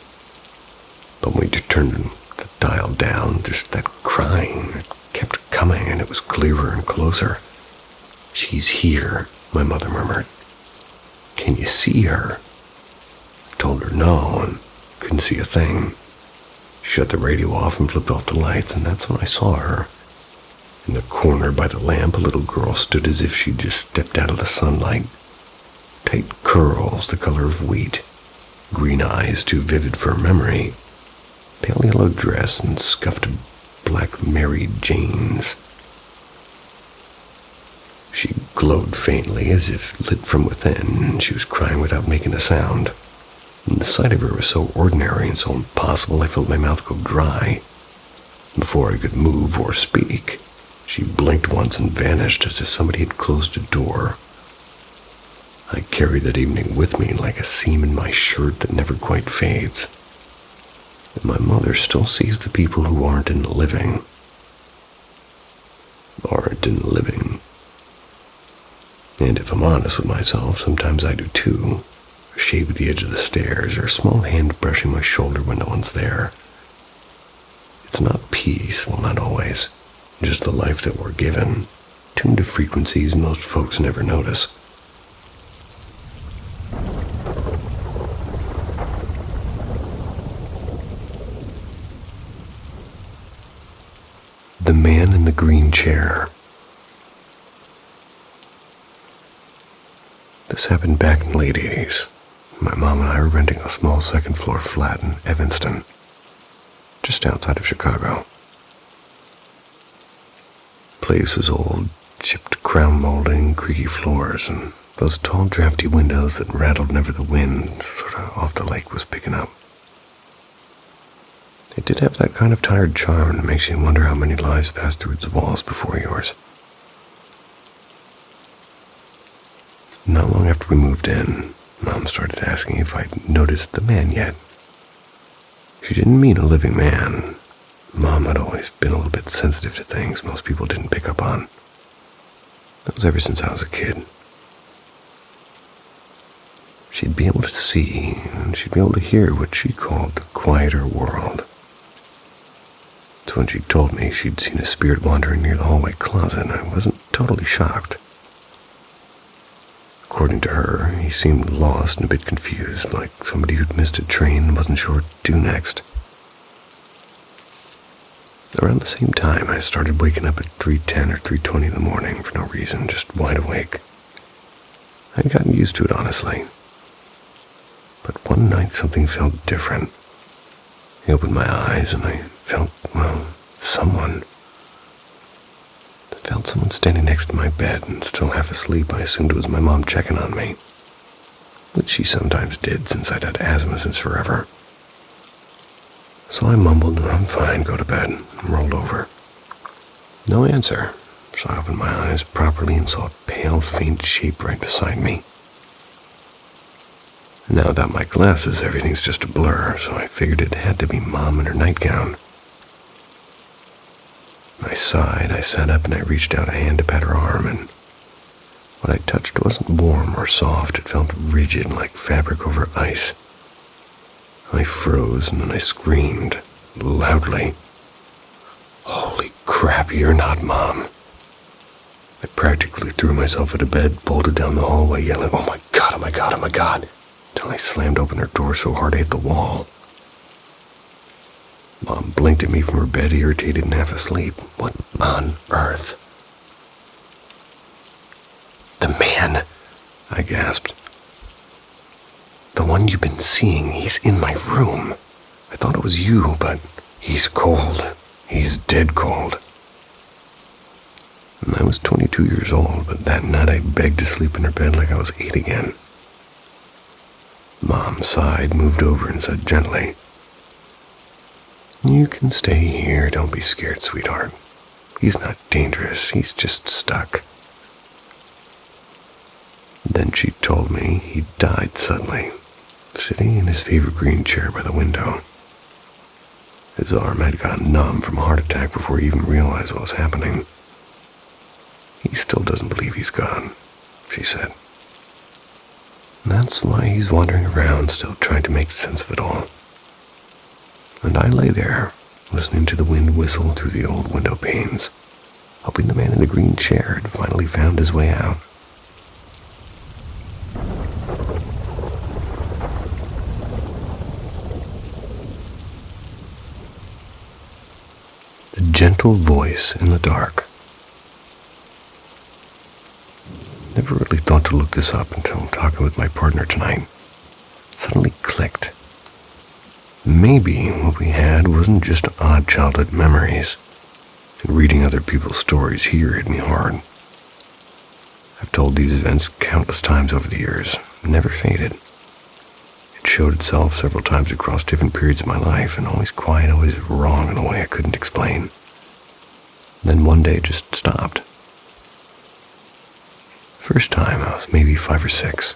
But when we determined that dialed down, just that crying. It kept coming, and it was clearer and closer. "She's here," my mother murmured. "Can you see her?" I told her no, and couldn't see a thing. She shut the radio off and flipped off the lights, and that's when I saw her. In the corner by the lamp, a little girl stood as if she'd just stepped out of the sunlight. Tight curls the color of wheat, green eyes too vivid for memory, pale yellow dress and scuffed black Mary Janes. She glowed faintly as if lit from within, and she was crying without making a sound. And the sight of her was so ordinary and so impossible I felt my mouth go dry. Before I could move or speak, she blinked once and vanished as if somebody had closed a door. I carried that evening with me like a seam in my shirt that never quite fades. And my mother still sees the people who aren't in the living. And if I'm honest with myself, sometimes I do too. A shave at the edge of the stairs, or a small hand brushing my shoulder when no one's there. It's not peace, well, not always. Just the life that we're given, tuned to frequencies most folks never notice. The man in the green chair. This happened back in the late 80s. My mom and I were renting a small second-floor flat in Evanston, just outside of Chicago. The place was old, chipped crown molding, creaky floors, and those tall, drafty windows that rattled whenever the wind, sort of off the lake, was picking up. It did have that kind of tired charm that makes you wonder how many lives passed through its walls before yours. Not long after we moved in, Mom started asking if I'd noticed the man yet. She didn't mean a living man. Mom had always been a little bit sensitive to things most people didn't pick up on. That was ever since I was a kid. She'd be able to see, and she'd be able to hear what she called the quieter world. So when she told me she'd seen a spirit wandering near the hallway closet, I wasn't totally shocked. According to her, he seemed lost and a bit confused, like somebody who'd missed a train and wasn't sure what to do next. Around the same time, I started waking up at 3:10 or 3:20 in the morning for no reason, just wide awake. I'd gotten used to it, honestly. But one night something felt different. I opened my eyes and I felt, well, someone. I felt someone standing next to my bed, and still half asleep, I assumed it was my mom checking on me, which she sometimes did since I'd had asthma since forever. So I mumbled, "I'm fine, go to bed," and rolled over. No answer, so I opened my eyes properly and saw a pale, faint shape right beside me. Now without my glasses, everything's just a blur, so I figured it had to be Mom in her nightgown. I sighed, I sat up, and I reached out a hand to pat her arm, and what I touched wasn't warm or soft. It felt rigid, like fabric over ice. I froze, and then I screamed, loudly. "Holy crap, you're not Mom." I practically threw myself out of bed, bolted down the hallway, yelling, "Oh my God, oh my God, oh my God," until I slammed open her door so hard I hit the wall. Mom blinked at me from her bed, irritated and half asleep. What on earth? "The man," I gasped. "The one you've been seeing, he's in my room. I thought it was you, but he's cold. He's dead cold." And I was 22 years old, but that night I begged to sleep in her bed like I was 8 again. Mom sighed, moved over, and said gently, "You can stay here. Don't be scared, sweetheart. He's not dangerous. He's just stuck." Then she told me he died suddenly, sitting in his favorite green chair by the window. His arm had gotten numb from a heart attack before he even realized what was happening. "He still doesn't believe he's gone," she said. "That's why he's wandering around, still trying to make sense of it all." And I lay there, listening to the wind whistle through the old window panes, hoping the man in the green chair had finally found his way out. The gentle voice in the dark. Never really thought to look this up until talking with my partner tonight. Suddenly clicked. Maybe what we had wasn't just odd childhood memories, and reading other people's stories here hit me hard. I've told these events countless times over the years, never faded. It showed itself several times across different periods of my life, and always quiet, always wrong in a way I couldn't explain. Then one day it just stopped. First time, I was maybe 5 or 6.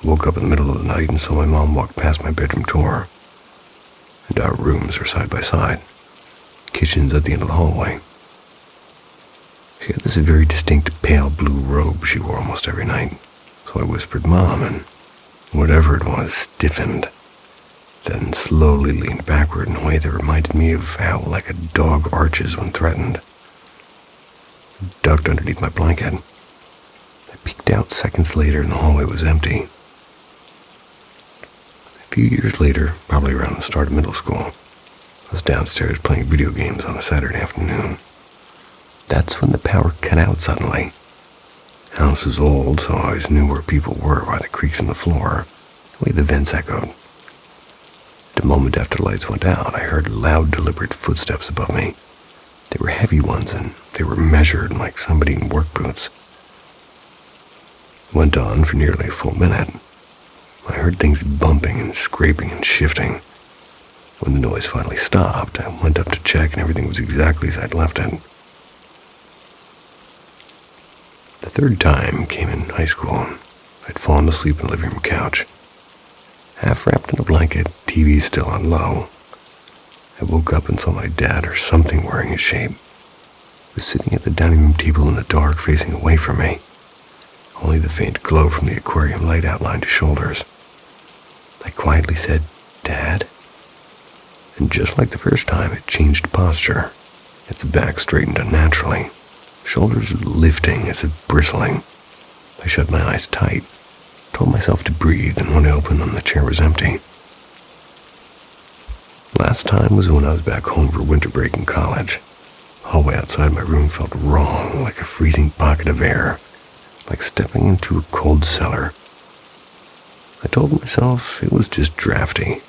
Woke up in the middle of the night and saw my mom walk past my bedroom door. And our rooms are side by side. Kitchen's at the end of the hallway. She had this very distinct pale blue robe she wore almost every night. So I whispered, "Mom," and whatever it was stiffened, then slowly leaned backward in a way that reminded me of how like a dog arches when threatened. I ducked underneath my blanket. I peeked out seconds later and the hallway was empty. A few years later, probably around the start of middle school, I was downstairs playing video games on a Saturday afternoon. That's when the power cut out suddenly. House was old, so I always knew where people were by the creaks in the floor, the way the vents echoed. The moment after the lights went out, I heard loud, deliberate footsteps above me. They were heavy ones, and they were measured like somebody in work boots. It went on for nearly a full minute. I heard things bumping and scraping and shifting. When the noise finally stopped, I went up to check and everything was exactly as I'd left it. The third time came in high school. I'd fallen asleep on the living room couch. Half wrapped in a blanket, TV still on low. I woke up and saw my dad or something wearing his shape. He was sitting at the dining room table in the dark facing away from me. Only the faint glow from the aquarium light outlined his shoulders. I quietly said, "Dad?" And just like the first time, it changed posture. Its back straightened unnaturally, shoulders lifting as if bristling. I shut my eyes tight, told myself to breathe, and when I opened them, the chair was empty. Last time was when I was back home for winter break in college. The hallway outside my room felt wrong, like a freezing pocket of air, like stepping into a cold cellar. I told myself it was just drafty.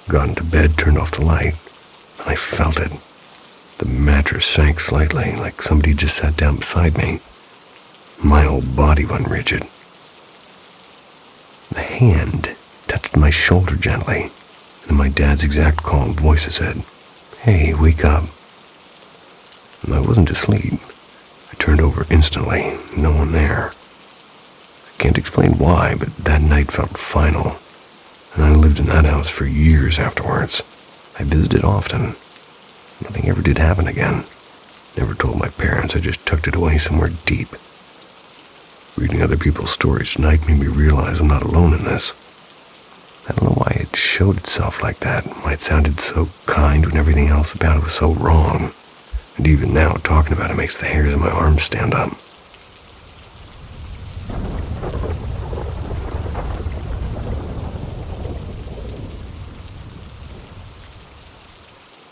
Got into bed, turned off the light, and I felt it. The mattress sank slightly, like somebody just sat down beside me. My whole body went rigid. The hand touched my shoulder gently, and in my dad's exact calm voice it said, "Hey, wake up." And I wasn't asleep. I turned over instantly, no one there. I can't explain why, but that night felt final, and I lived in that house for years afterwards. I visited often. Nothing ever did happen again. Never told my parents, I just tucked it away somewhere deep. Reading other people's stories tonight made me realize I'm not alone in this. I don't know why it showed itself like that, why it sounded so kind when everything else about it was so wrong. And even now, talking about it makes the hairs on my arms stand up.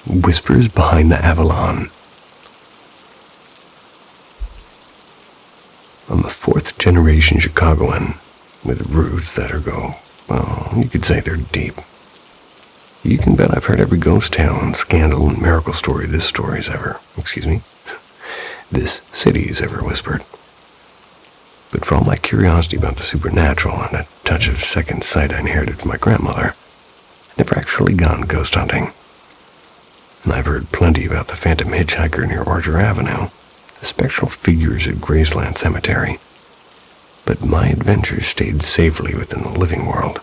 Whispers behind the Avalon. I'm a fourth-generation Chicagoan with roots that well, you could say they're deep. You can bet I've heard every ghost tale and scandal and miracle story this city's ever whispered. But for all my curiosity about the supernatural and a touch of second sight I inherited from my grandmother, I've never actually gone ghost hunting. And I've heard plenty about the phantom hitchhiker near Archer Avenue, the spectral figures at Graceland Cemetery. But my adventures stayed safely within the living world.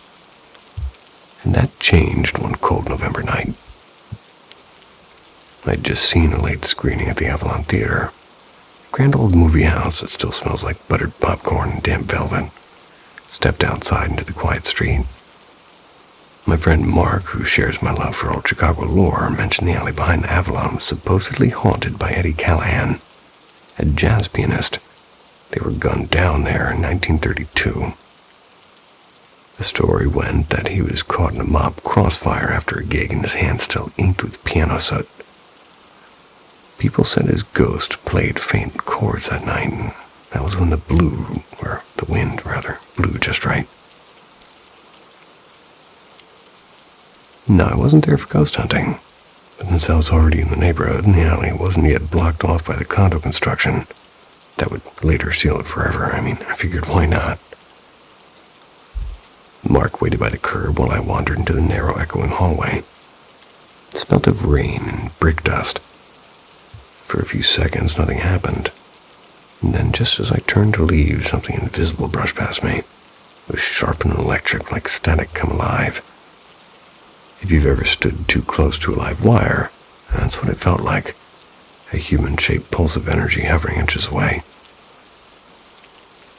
And that changed one cold November night. I'd just seen a late screening at the Avalon Theater, a grand old movie house that still smells like buttered popcorn and damp velvet. Stepped outside into the quiet street. My friend Mark, who shares my love for old Chicago lore, mentioned the alley behind the Avalon was supposedly haunted by Eddie Callahan, a jazz pianist. They were gunned down there in 1932. The story went that he was caught in a mob crossfire after a gig and his hands still inked with piano soot. People said his ghost played faint chords that night, and that was when the wind blew just right. No, I wasn't there for ghost hunting, but since I was already in the neighborhood and the alley wasn't yet blocked off by the condo construction that would later seal it forever, I figured why not? Mark waited by the curb while I wandered into the narrow, echoing hallway. It smelled of rain and brick dust. For a few seconds, nothing happened. And then, just as I turned to leave, something invisible brushed past me. It was sharp and electric, like static come alive. If you've ever stood too close to a live wire, that's what it felt like. A human-shaped pulse of energy hovering inches away.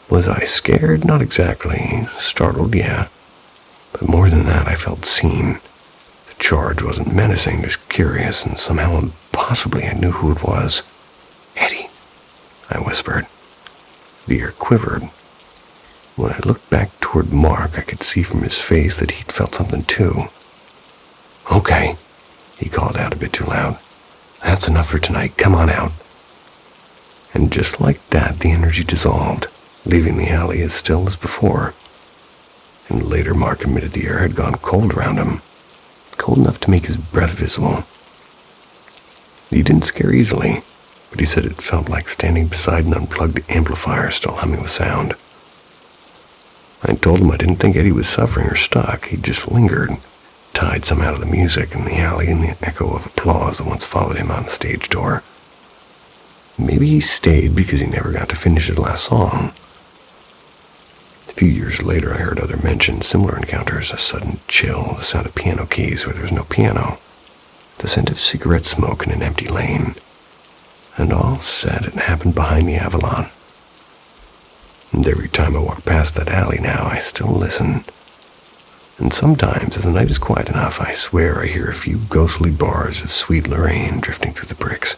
Was I scared? Not exactly. Startled, yeah. But more than that, I felt seen. The charge wasn't menacing, just curious, and somehow impossibly I knew who it was. Eddie, I whispered. The air quivered. When I looked back toward Mark, I could see from his face that he'd felt something too. Okay, he called out a bit too loud. That's enough for tonight. Come on out. And just like that, the energy dissolved, leaving the alley as still as before. And later Mark admitted the air had gone cold around him, cold enough to make his breath visible. He didn't scare easily, but he said it felt like standing beside an unplugged amplifier still humming with sound. I told him I didn't think Eddie was suffering or stuck. He just lingered, tied somehow to the music in the alley and the echo of applause that once followed him on the stage door. Maybe he stayed because he never got to finish his last song. A few years later, I heard other mention similar encounters, a sudden chill, the sound of piano keys where there was no piano, the scent of cigarette smoke in an empty lane, and all said it happened behind the Avalon. And every time I walk past that alley now, I still listen. And sometimes, as the night is quiet enough, I swear I hear a few ghostly bars of Sweet Lorraine drifting through the bricks.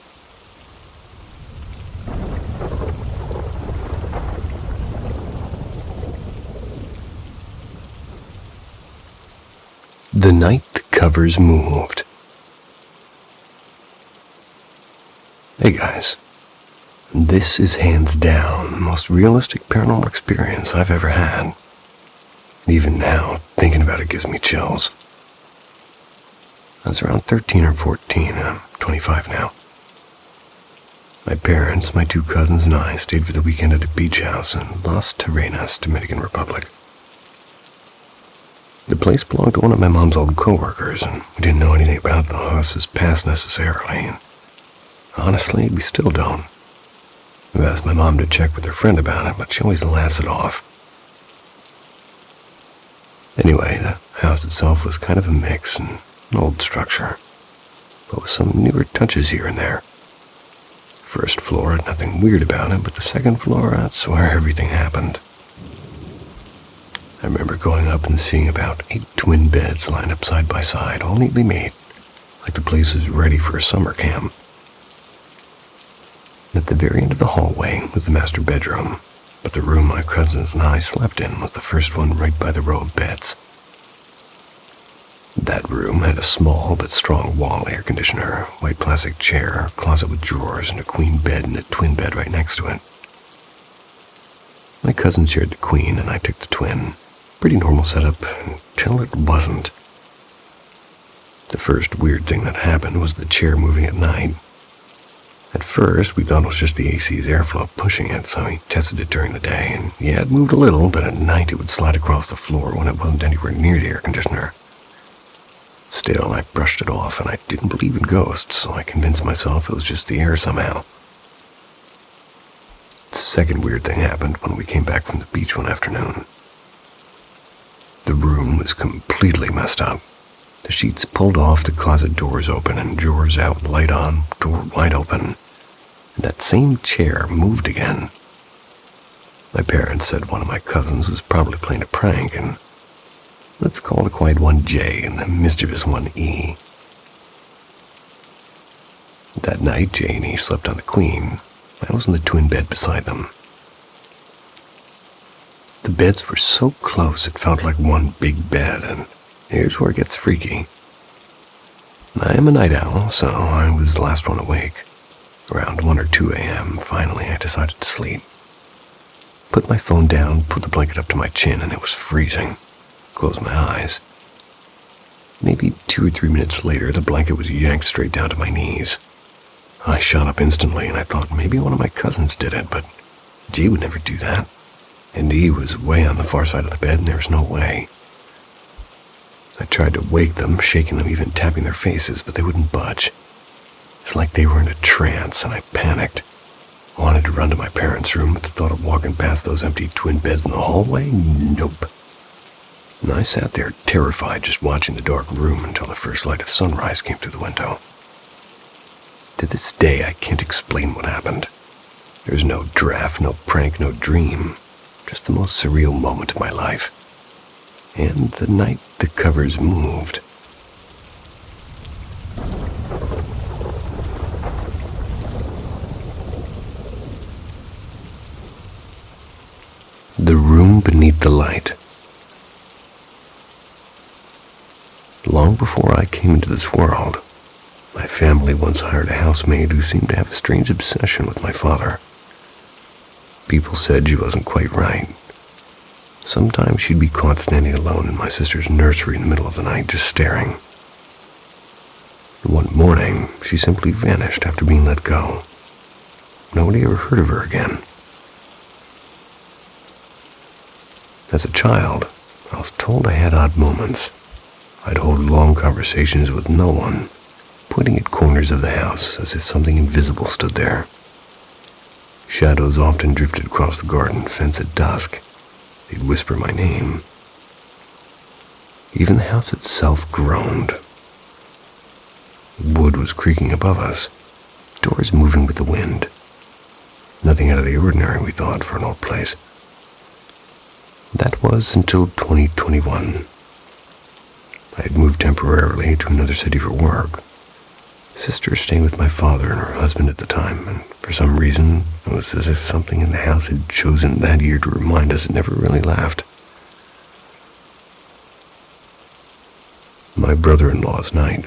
The night the covers moved. Hey guys, this is hands down the most realistic paranormal experience I've ever had. Even now, thinking about it gives me chills. I was around 13 or 14, I'm 25 now. My parents, my two cousins, and I stayed for the weekend at a beach house in Las Terrenas, Dominican Republic. The place belonged to one of my mom's old co-workers, and we didn't know anything about the house's past necessarily, and honestly, we still don't. I've asked my mom to check with her friend about it, but she always laughs it off. Anyway, the house itself was kind of a mix, and an old structure, but with some newer touches here and there. First floor had nothing weird about it, but the second floor, that's where everything happened. I remember going up and seeing about 8 twin beds lined up side by side, all neatly made, like the place was ready for a summer camp. At the very end of the hallway was the master bedroom, but the room my cousins and I slept in was the first one right by the row of beds. That room had a small but strong wall air conditioner, white plastic chair, a closet with drawers, and a queen bed and a twin bed right next to it. My cousin shared the queen and I took the twin. Pretty normal setup until it wasn't. The first weird thing that happened was the chair moving at night. At first, we thought it was just the AC's airflow pushing it, so we tested it during the day, and yeah, it moved a little, but at night it would slide across the floor when it wasn't anywhere near the air conditioner. Still, I brushed it off, and I didn't believe in ghosts, so I convinced myself it was just the air somehow. The second weird thing happened when we came back from the beach one afternoon. The room was completely messed up. The sheets pulled off, the closet doors open, and drawers out, light on, door wide open. And that same chair moved again. My parents said one of my cousins was probably playing a prank, and Let's call the quiet one J and the mischievous one E. That night, J and E slept on the queen. I was in the twin bed beside them. The beds were so close it felt like one big bed, and here's where it gets freaky. I am a night owl, so I was the last one awake. Around 1 or 2 a.m., finally I decided to sleep. Put my phone down, put the blanket up to my chin, and it was freezing. Closed my eyes. Maybe 2 or 3 minutes later, the blanket was yanked straight down to my knees. I shot up instantly, and I thought maybe one of my cousins did it, but G would never do that. And E was way on the far side of the bed, and there was no way. I tried to wake them, shaking them, even tapping their faces, but they wouldn't budge. It's like they were in a trance, and I panicked. Wanted to run to my parents' room, but the thought of walking past those empty twin beds in the hallway? Nope. And I sat there terrified, just watching the dark room until the first light of sunrise came through the window. To this day, I can't explain what happened. There's no draft, no prank, no dream. Just the most surreal moment of my life. And the night the covers moved. The room beneath the light. Long before I came into this world, my family once hired a housemaid who seemed to have a strange obsession with my father. People said she wasn't quite right. Sometimes she'd be caught standing alone in my sister's nursery in the middle of the night, just staring. One morning, she simply vanished after being let go. Nobody ever heard of her again. As a child, I was told I had odd moments. I'd hold long conversations with no one, pointing at corners of the house as if something invisible stood there. Shadows often drifted across the garden fence at dusk. They'd whisper my name. Even the house itself groaned. Wood was creaking above us, doors moving with the wind. Nothing out of the ordinary, we thought, for an old place. That was until 2021. I had moved temporarily to another city for work. Sister staying with my father and her husband at the time, and for some reason, it was as if something in the house had chosen that year to remind us it never really left. My brother-in-law's night.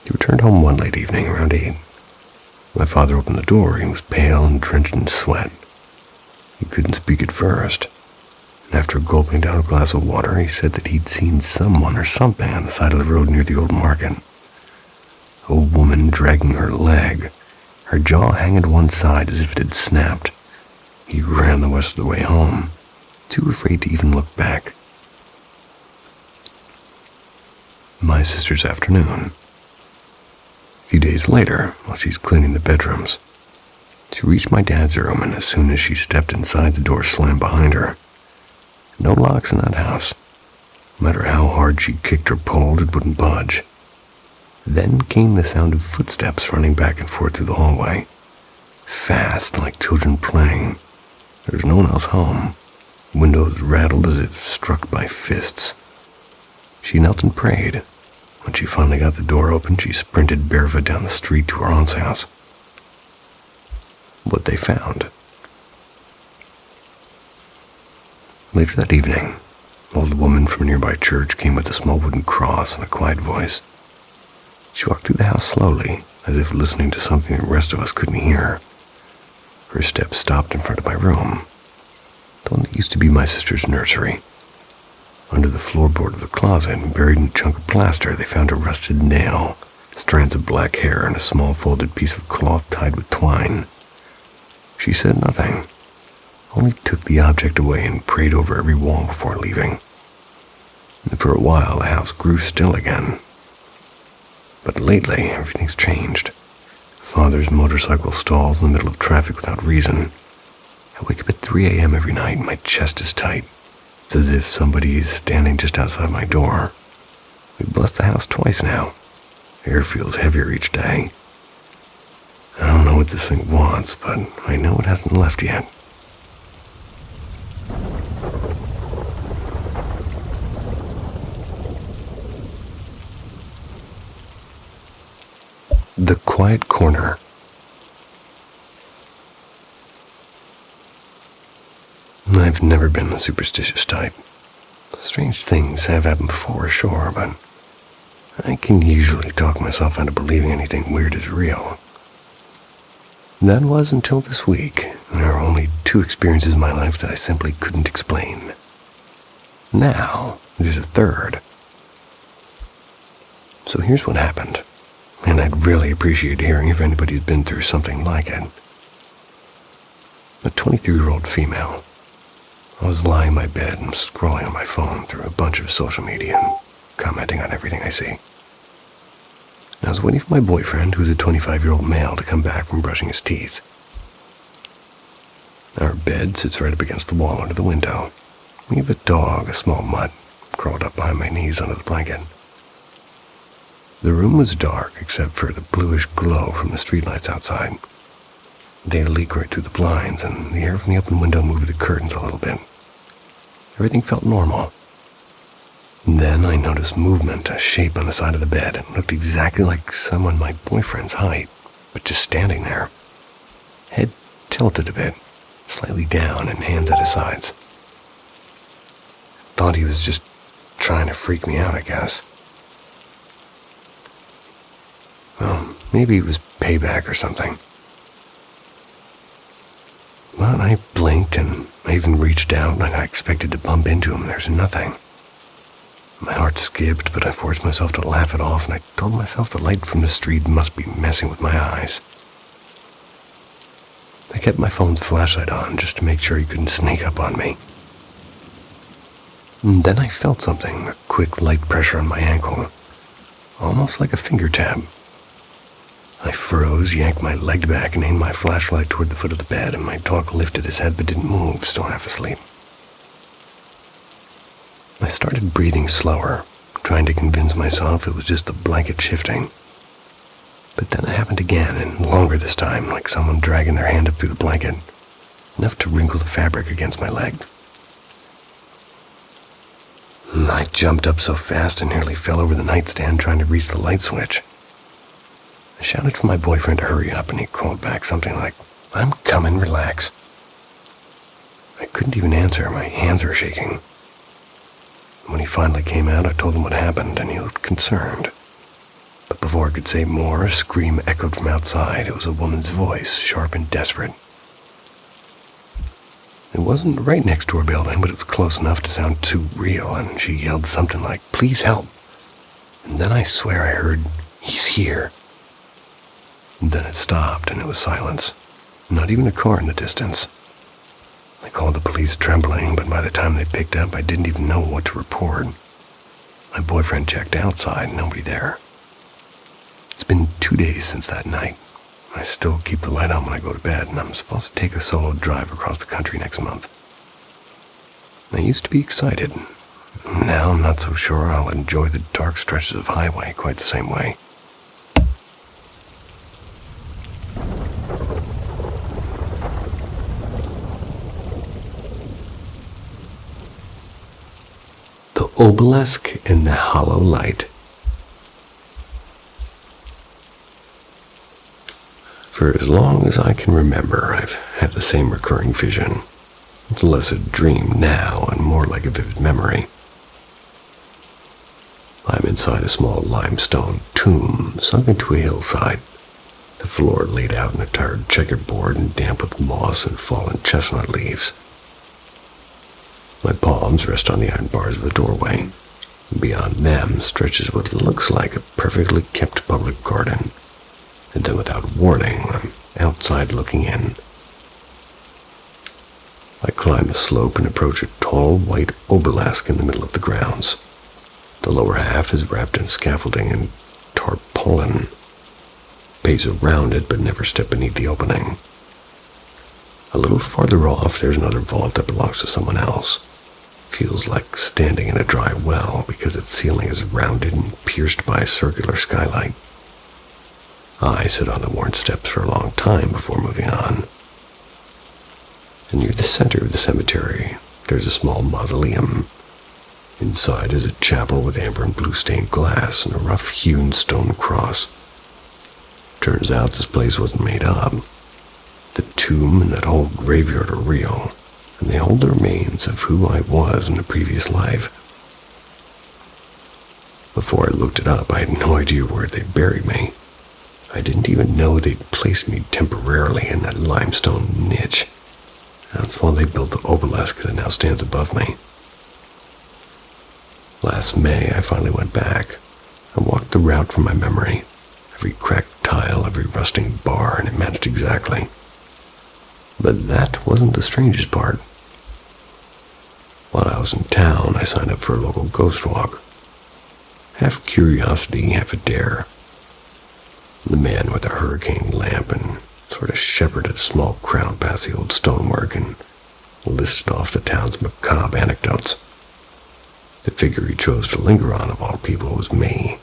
He returned home one late evening around 8. My father opened the door. He was pale and drenched in sweat. He couldn't speak at first, and after gulping down a glass of water, he said that he'd seen someone or something on the side of the road near the old market. A woman dragging her leg, her jaw hanging to one side as if it had snapped. He ran the rest of the way home, too afraid to even look back. My sister's afternoon. A few days later, while she's cleaning the bedrooms, she reached my dad's room, and as soon as she stepped inside, the door slammed behind her. No locks in that house. No matter how hard she kicked or pulled, it wouldn't budge. Then came the sound of footsteps running back and forth through the hallway. Fast, like children playing. There was no one else home. Windows rattled as if struck by fists. She knelt and prayed. When she finally got the door open, she sprinted barefoot down the street to her aunt's house. What they found. Later that evening, an old woman from a nearby church came with a small wooden cross and a quiet voice. She walked through the house slowly, as if listening to something the rest of us couldn't hear. Her steps stopped in front of my room, the one that used to be my sister's nursery. Under the floorboard of the closet, buried in a chunk of plaster, they found a rusted nail, strands of black hair, and a small folded piece of cloth tied with twine. She said nothing, only took the object away and prayed over every wall before leaving. And for a while, the house grew still again. But lately, everything's changed. Father's motorcycle stalls in the middle of traffic without reason. I wake up at 3 a.m. every night and my chest is tight. It's as if somebody is standing just outside my door. We've blessed the house twice now. Air feels heavier each day. I don't know what this thing wants, but I know it hasn't left yet. quiet corner. I've never been the superstitious type. Strange things have happened before, sure, but I can usually talk myself into believing anything weird is real. That was until this week. There are only 2 experiences in my life that I simply couldn't explain. Now, there's a third. So here's what happened, and I'd really appreciate hearing if anybody's been through something like it. A 23-year-old female. I was lying in my bed and scrolling on my phone through a bunch of social media and commenting on everything I see. I was waiting for my boyfriend, who's a 25-year-old male, to come back from brushing his teeth. Our bed sits right up against the wall under the window. We have a dog, a small mutt, crawled up behind my knees under the blanket. The room was dark except for the bluish glow from the streetlights outside. They leak right through the blinds, and the air from the open window moved the curtains a little bit. Everything felt normal. And then I noticed movement, a shape on the side of the bed. It looked exactly like someone my boyfriend's height, but just standing there. Head tilted a bit, slightly down, and hands at his sides. Thought he was just trying to freak me out, I guess. Well, maybe it was payback or something. But I blinked and I even reached out like I expected to bump into him. There's nothing. My heart skipped, but I forced myself to laugh it off, and I told myself the light from the street must be messing with my eyes. I kept my phone's flashlight on just to make sure he couldn't sneak up on me. And then I felt something, a quick light pressure on my ankle, almost like a finger tab. I froze, yanked my leg back, and aimed my flashlight toward the foot of the bed, and my dog lifted his head but didn't move, still half asleep. I started breathing slower, trying to convince myself it was just the blanket shifting. But then it happened again, and longer this time, like someone dragging their hand up through the blanket, enough to wrinkle the fabric against my leg. I jumped up so fast I nearly fell over the nightstand trying to reach the light switch. I shouted for my boyfriend to hurry up, and he called back something like, "I'm coming, relax." I couldn't even answer, my hands were shaking. When he finally came out, I told him what happened, and he looked concerned. But before I could say more, a scream echoed from outside. It was a woman's voice, sharp and desperate. It wasn't right next to our building, but it was close enough to sound too real, and she yelled something like, "Please help." And then I swear I heard, "He's here." And then it stopped, and it was silence. Not even a car in the distance. I called the police trembling, but by the time they picked up, I didn't even know what to report. My boyfriend checked outside, nobody there. It's been 2 days since that night. I still keep the light on when I go to bed, and I'm supposed to take a solo drive across the country next month. I used to be excited. Now I'm not so sure I'll enjoy the dark stretches of highway quite the same way. The obelisk in the hollow light. For as long as I can remember, I've had the same recurring vision. It's less a dream now and more like a vivid memory. I'm inside a small limestone tomb sunk into a hillside, the floor laid out in a tired checkerboard and damp with moss and fallen chestnut leaves. My palms rest on the iron bars of the doorway. Beyond them stretches what looks like a perfectly kept public garden. And then without warning, I'm outside looking in. I climb a slope and approach a tall white obelisk in the middle of the grounds. The lower half is wrapped in scaffolding and tarpaulin. Pace around it, but never step beneath the opening. A little farther off, there's another vault that belongs to someone else. Feels like standing in a dry well because its ceiling is rounded and pierced by a circular skylight. I sit on the worn steps for a long time before moving on. And near the center of the cemetery, there's a small mausoleum. Inside is a chapel with amber and blue stained glass and a rough-hewn stone cross. Turns out this place wasn't made up. The tomb and that whole graveyard are real, and they hold the remains of who I was in a previous life. Before I looked it up, I had no idea where they'd buried me. I didn't even know they'd placed me temporarily in that limestone niche. That's while they built the obelisk that now stands above me. Last May, I finally went back. I walked the route from my memory. Every cracked tile, every rusting bar, and it matched exactly. But that wasn't the strangest part. While I was in town, I signed up for a local ghost walk. Half curiosity, half a dare. The man with the hurricane lamp and sort of shepherded a small crowd past the old stonework and listed off the town's macabre anecdotes. The figure he chose to linger on of all people was me.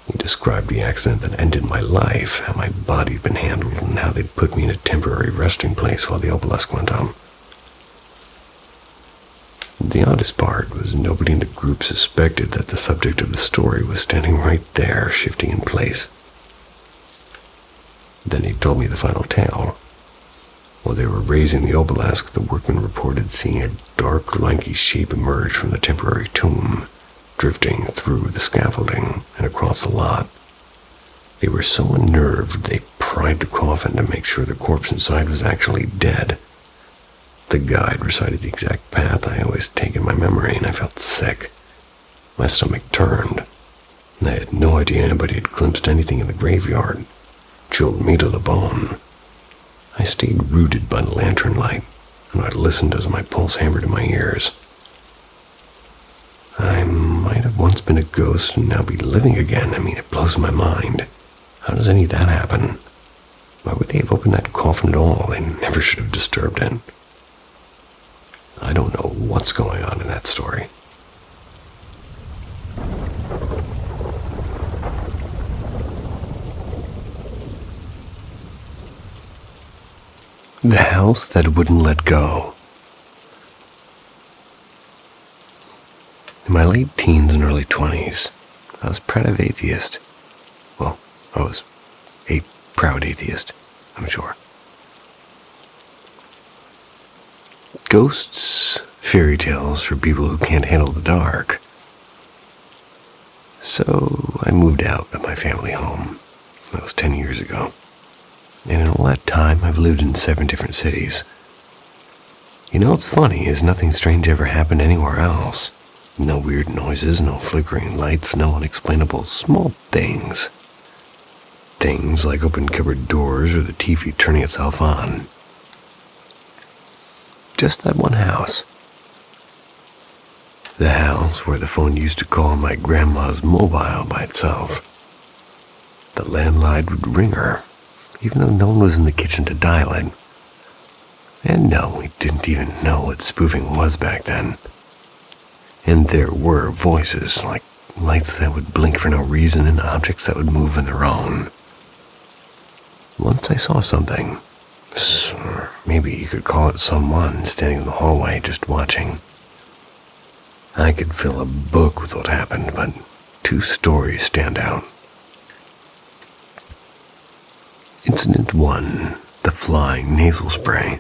He described the accident that ended my life, how my body had been handled, and how they'd put me in a temporary resting place while the obelisk went up. The oddest part was nobody in the group suspected that the subject of the story was standing right there, shifting in place. Then he told me the final tale. While they were raising the obelisk, the workmen reported seeing a dark, lanky shape emerge from the temporary tomb, drifting through the scaffolding and across the lot. They were so unnerved they pried the coffin to make sure the corpse inside was actually dead. The guide recited the exact path I always take in my memory, and I felt sick. My stomach turned, and I had no idea anybody had glimpsed anything in the graveyard. Chilled me to the bone. I stayed rooted by the lantern light, and I listened as my pulse hammered in my ears. I might have once been a ghost and now be living again. I mean, it blows my mind. How does any of that happen? Why would they have opened that coffin at all? They never should have disturbed it. I don't know what's going on in that story. The house that wouldn't let go. In my late teens and early 20s, I was proud of atheist. Well, I was a proud atheist, I'm sure. Ghosts, fairy tales for people who can't handle the dark. So I moved out of my family home. That was 10 years ago. And in all that time, I've lived in 7 different cities. You know what's funny is nothing strange ever happened anywhere else. No weird noises, no flickering lights, no unexplainable small things. Things like open cupboard doors or the TV turning itself on. Just that one house. The house where the phone used to call my grandma's mobile by itself. The landline would ring her, even though no one was in the kitchen to dial it. And no, we didn't even know what spoofing was back then. And there were voices, like lights that would blink for no reason and objects that would move on their own. Once I saw something, or maybe you could call it someone, standing in the hallway just watching. I could fill a book with what happened, but 2 stories stand out. Incident 1, the flying nasal spray.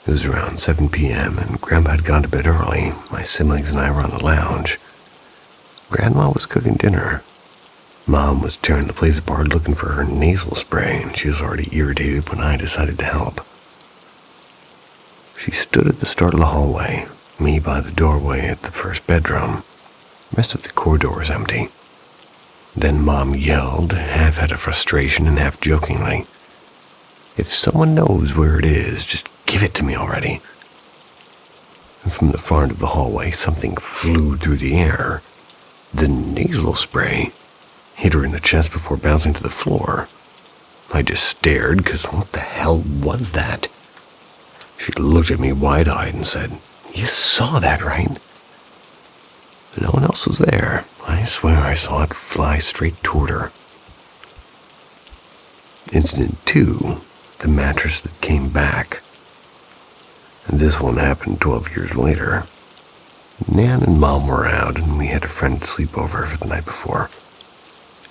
It was around 7 p.m. and Grandpa had gone to bed early. My siblings and I were on the lounge. Grandma was cooking dinner. Mom was tearing the place apart looking for her nasal spray, and she was already irritated when I decided to help. She stood at the start of the hallway, me by the doorway at the first bedroom. The rest of the corridor was empty. Then Mom yelled, half out of frustration and half jokingly, "If someone knows where it is, just give it to me already." And from the far end of the hallway, something flew through the air. The nasal spray hit her in the chest before bouncing to the floor. I just stared, because what the hell was that? She looked at me wide-eyed and said, "You saw that, right?" No one else was there. I swear I saw it fly straight toward her. Incident 2, the mattress that came back. And this one happened 12 years later. Nan and Mom were out, and we had a friend sleep over for the night before.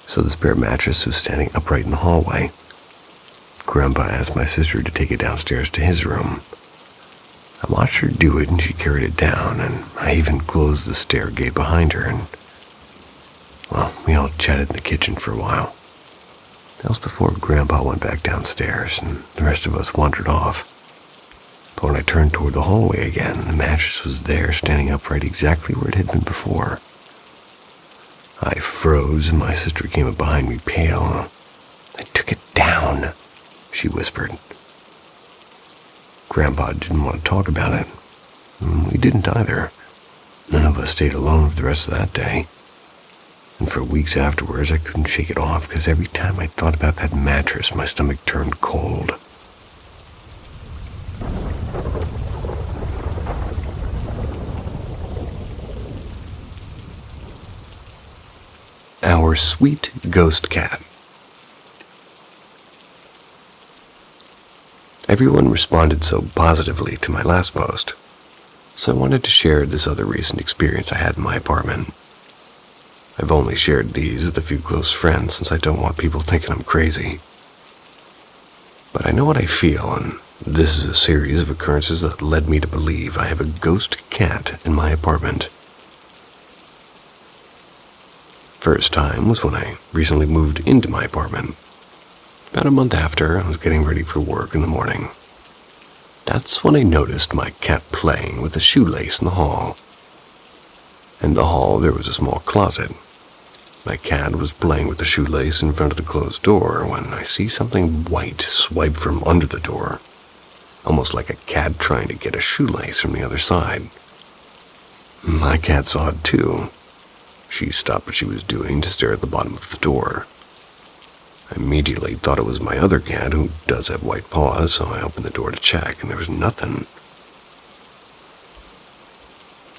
So the spare mattress was standing upright in the hallway. Grandpa asked my sister to take it downstairs to his room. I watched her do it, and she carried it down, and I even closed the stair gate behind her, and, well, we all chatted in the kitchen for a while. That was before Grandpa went back downstairs, and the rest of us wandered off. But when I turned toward the hallway again, the mattress was there, standing upright exactly where it had been before. I froze, and my sister came up behind me, pale. "I took it down," she whispered. Grandpa didn't want to talk about it. We didn't either. None of us stayed alone for the rest of that day. And for weeks afterwards, I couldn't shake it off, because every time I thought about that mattress, my stomach turned cold. Our sweet ghost cat. Everyone responded so positively to my last post, so I wanted to share this other recent experience I had in my apartment. I've only shared these with a few close friends since I don't want people thinking I'm crazy. But I know what I feel, and this is a series of occurrences that led me to believe I have a ghost cat in my apartment. First time was when I recently moved into my apartment. About a month after, I was getting ready for work in the morning. That's when I noticed my cat playing with a shoelace in the hall. In the hall, there was a small closet. My cat was playing with the shoelace in front of the closed door when I see something white swipe from under the door, almost like a cat trying to get a shoelace from the other side. My cat saw it too. She stopped what she was doing to stare at the bottom of the door. I immediately thought it was my other cat, who does have white paws, so I opened the door to check, and there was nothing.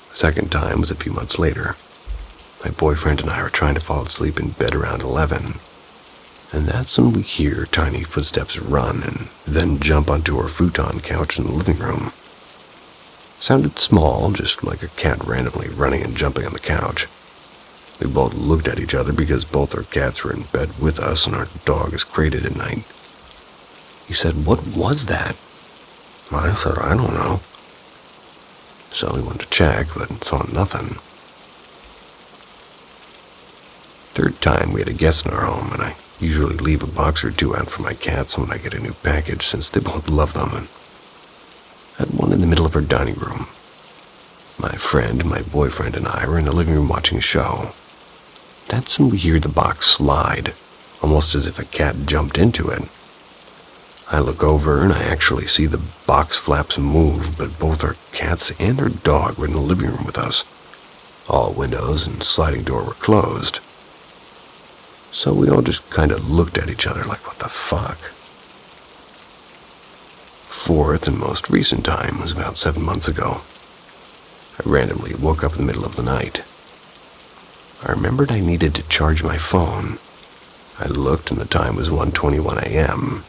The second time was a few months later. My boyfriend and I were trying to fall asleep in bed around 11, and that's when we hear tiny footsteps run and then jump onto our futon couch in the living room. Sounded small, just like a cat randomly running and jumping on the couch. We both looked at each other because both our cats were in bed with us and our dog is crated at night. He said, "What was that?" I said, "I don't know." So we went to check, but saw nothing. Third time we had a guest in our home, and I usually leave a box or two out for my cats when I get a new package, since they both love them, and I had one in the middle of our dining room. My friend, my boyfriend, and I were in the living room watching a show. That's when we hear the box slide, almost as if a cat jumped into it. I look over and I actually see the box flaps move, but both our cats and our dog were in the living room with us. All windows and sliding door were closed. So we all just kind of looked at each other like, what the fuck? Fourth and most recent time was about 7 months ago. I randomly woke up in the middle of the night. I remembered I needed to charge my phone. I looked and the time was 1:21 a.m.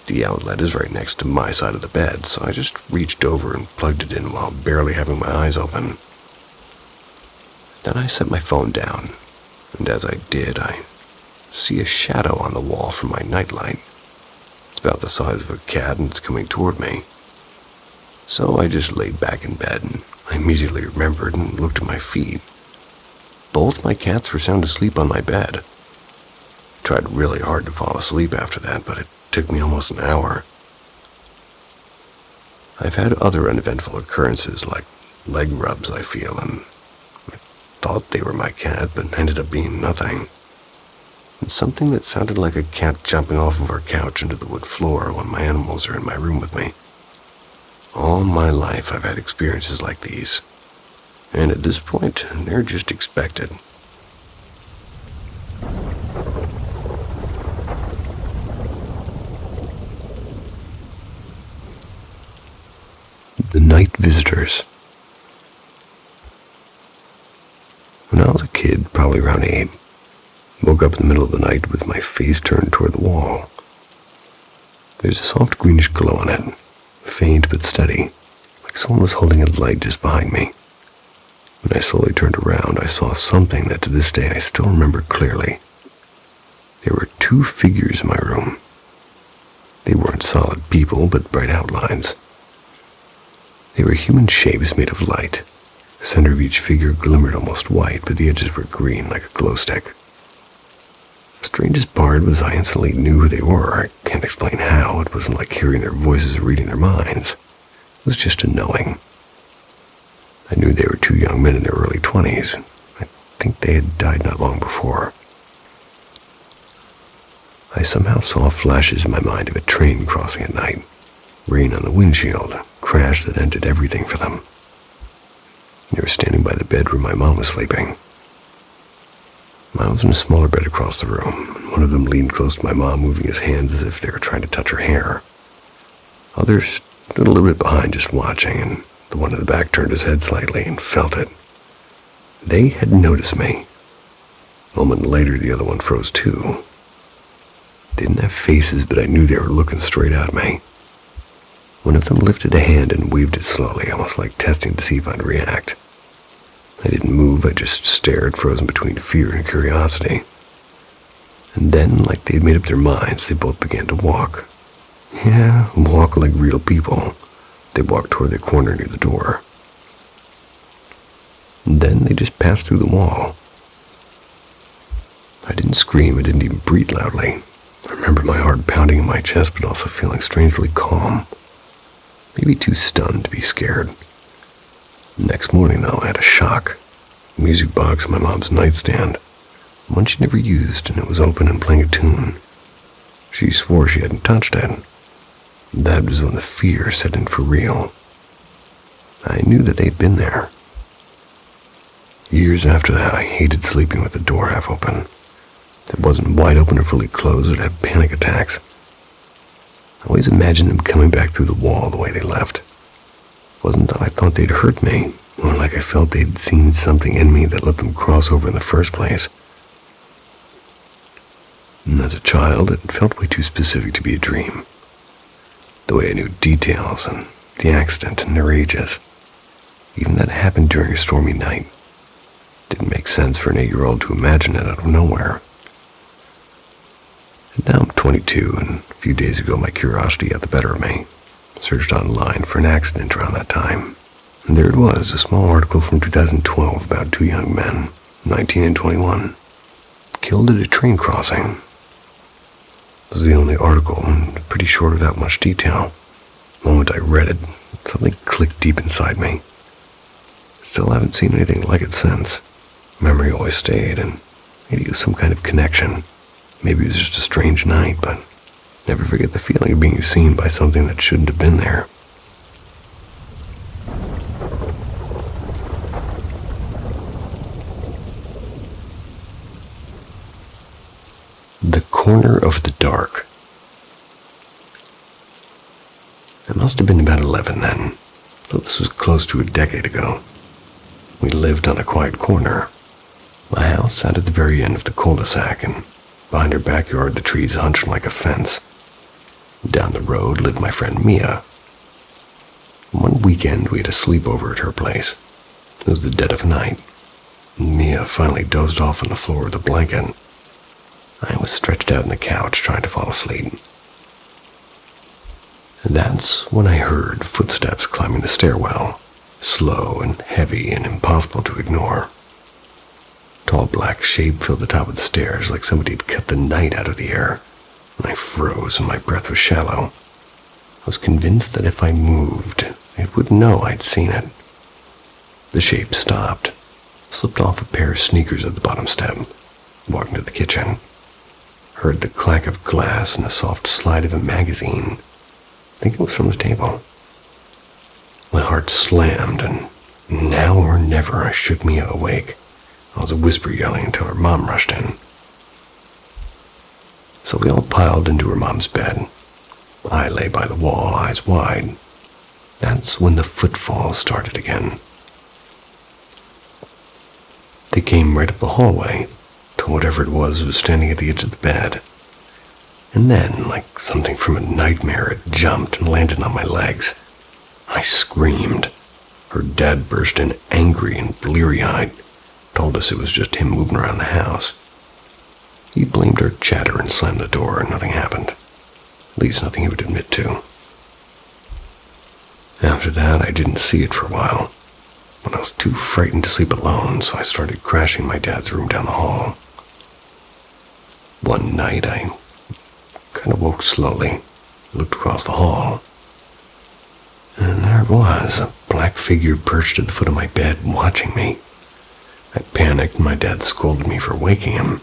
The outlet is right next to my side of the bed, so I just reached over and plugged it in while barely having my eyes open. Then I set my phone down, and as I did, I see a shadow on the wall from my nightlight. It's about the size of a cat and it's coming toward me. So I just laid back in bed and I immediately remembered and looked at my feet. Both my cats were sound asleep on my bed. I tried really hard to fall asleep after that, but it took me almost an hour. I've had other uneventful occurrences like leg rubs, I feel, and I thought they were my cat, but ended up being nothing. And something that sounded like a cat jumping off of our couch into the wood floor when my animals are in my room with me. All my life I've had experiences like these, and at this point, they're just expected. The Night Visitors. When I was a kid, probably around 8, woke up in the middle of the night with my face turned toward the wall. There's a soft greenish glow on it, faint but steady, like someone was holding a light just behind me. When I slowly turned around, I saw something that to this day I still remember clearly. There were two figures in my room. They weren't solid people, but bright outlines. They were human shapes made of light. The center of each figure glimmered almost white, but the edges were green like a glow stick. The strangest part was I instantly knew who they were. I can't explain how. It wasn't like hearing their voices or reading their minds. It was just a knowing. I knew they were two young men in their early 20s. I think they had died not long before. I somehow saw flashes in my mind of a train crossing at night. Rain on the windshield, a crash that ended everything for them. They were standing by the bed where my mom was sleeping. Mine was in a smaller bed across the room, and one of them leaned close to my mom, moving his hands as if they were trying to touch her hair. Others stood a little bit behind, just watching, and the one in the back turned his head slightly and felt it. They had noticed me. A moment later, the other one froze too. They didn't have faces, but I knew they were looking straight at me. One of them lifted a hand and waved it slowly, almost like testing to see if I'd react. I didn't move, I just stared, frozen between fear and curiosity. And then, like they'd made up their minds, they both began to walk. Yeah, walk like real people. They walked toward the corner near the door. And then they just passed through the wall. I didn't scream, I didn't even breathe loudly. I remember my heart pounding in my chest, but also feeling strangely calm. Maybe too stunned to be scared. Next morning, though, I had a shock. A music box on my mom's nightstand. One she never used, and it was open and playing a tune. She swore she hadn't touched it. That was when the fear set in for real. I knew that they'd been there. Years after that, I hated sleeping with the door half open. If it wasn't wide open or fully closed, I'd have panic attacks. I always imagined them coming back through the wall the way they left. It wasn't that I thought they'd hurt me, or like I felt they'd seen something in me that let them cross over in the first place. And as a child, it felt way too specific to be a dream. The way I knew details and the accident and their ages. Even that happened during a stormy night. Didn't make sense for an 8-year-old to imagine it out of nowhere. And now I'm 22, and a few days ago my curiosity got the better of me. Searched online for an accident around that time. And there it was, a small article from 2012 about two young men, 19 and 21, killed at a train crossing. It was the only article, and pretty short without much detail. The moment I read it, something clicked deep inside me. Still haven't seen anything like it since. Memory always stayed, and maybe it was some kind of connection. Maybe it was just a strange night, but never forget the feeling of being seen by something that shouldn't have been there. The Corner of the Dark. I must have been about 11 then, so this was close to a decade ago. We lived on a quiet corner. My house sat at the very end of the cul-de-sac, and behind our backyard the trees hunched like a fence. Down the road lived my friend Mia. One weekend we had a sleepover at her place. It was the dead of night. Mia finally dozed off on the floor with a blanket. I was stretched out on the couch trying to fall asleep. That's when I heard footsteps climbing the stairwell, slow and heavy and impossible to ignore. Tall black shape filled the top of the stairs like somebody had cut the night out of the air, and I froze and my breath was shallow. I was convinced that if I moved, it would know I'd seen it. The shape stopped, slipped off a pair of sneakers at the bottom step, walked into the kitchen. Heard the clack of glass and a soft slide of a magazine. I think it was from the table. My heart slammed, and now or never I shook Mia awake. I was a whisper yelling until her mom rushed in. So we all piled into her mom's bed. I lay by the wall, eyes wide. That's when the footfalls started again. They came right up the hallway to whatever it was standing at the edge of the bed. And then, like something from a nightmare, it jumped and landed on my legs. I screamed. Her dad burst in angry and bleary-eyed, told us it was just him moving around the house. He blamed her chatter and slammed the door, and nothing happened. At least nothing he would admit to. After that, I didn't see it for a while, but I was too frightened to sleep alone, so I started crashing my dad's room down the hall. One night, I kind of woke slowly, looked across the hall, and there it was, a black figure perched at the foot of my bed, watching me. I panicked, and my dad scolded me for waking him,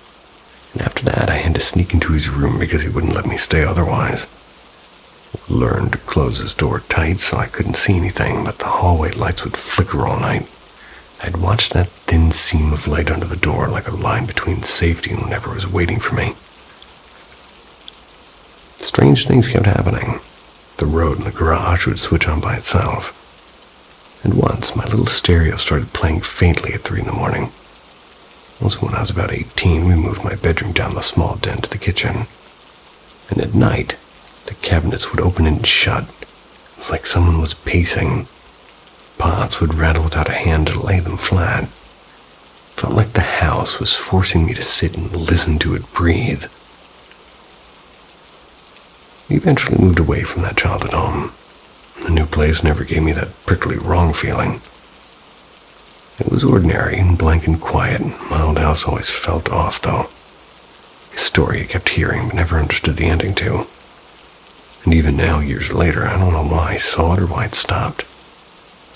and after that, I had to sneak into his room because he wouldn't let me stay otherwise. I learned to close his door tight so I couldn't see anything, but the hallway lights would flicker all night. I'd watch that thin seam of light under the door like a line between safety and whatever was waiting for me. Strange things kept happening. The road in the garage would switch on by itself. And once, my little stereo started playing faintly at 3 in the morning. Also, when I was about 18, we moved my bedroom down the small den to the kitchen. And at night, the cabinets would open and shut. It was like someone was pacing. Pots would rattle without a hand to lay them flat. It felt like the house was forcing me to sit and listen to it breathe. We eventually moved away from that childhood home. The new place never gave me that prickly wrong feeling. It was ordinary and blank and quiet. My old house always felt off, though. A story I kept hearing but never understood the ending to. And even now, years later, I don't know why I saw it or why it stopped.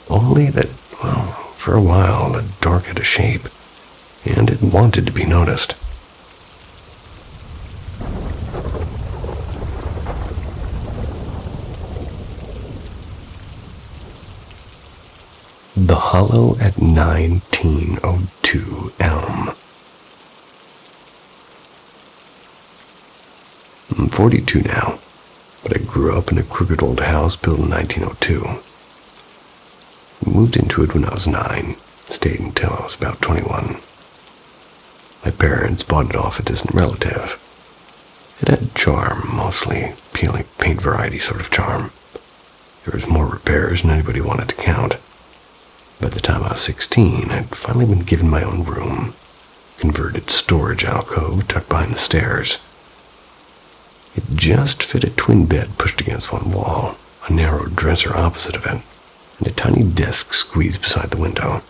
Only that, well, for a while, the dark had a shape, and it wanted to be noticed. The Hollow at 1902 Elm. I'm 42 now, but I grew up in a crooked old house built in 1902. We moved into it when I was 9, stayed until I was about 21. My parents bought it off a distant relative. It had charm, mostly peeling paint variety sort of charm. There was more repairs than anybody wanted to count. By the time I was 16, I'd finally been given my own room, converted storage alcove tucked behind the stairs. It just fit a twin bed pushed against one wall, a narrow dresser opposite of it, and a tiny desk squeezed beside the window.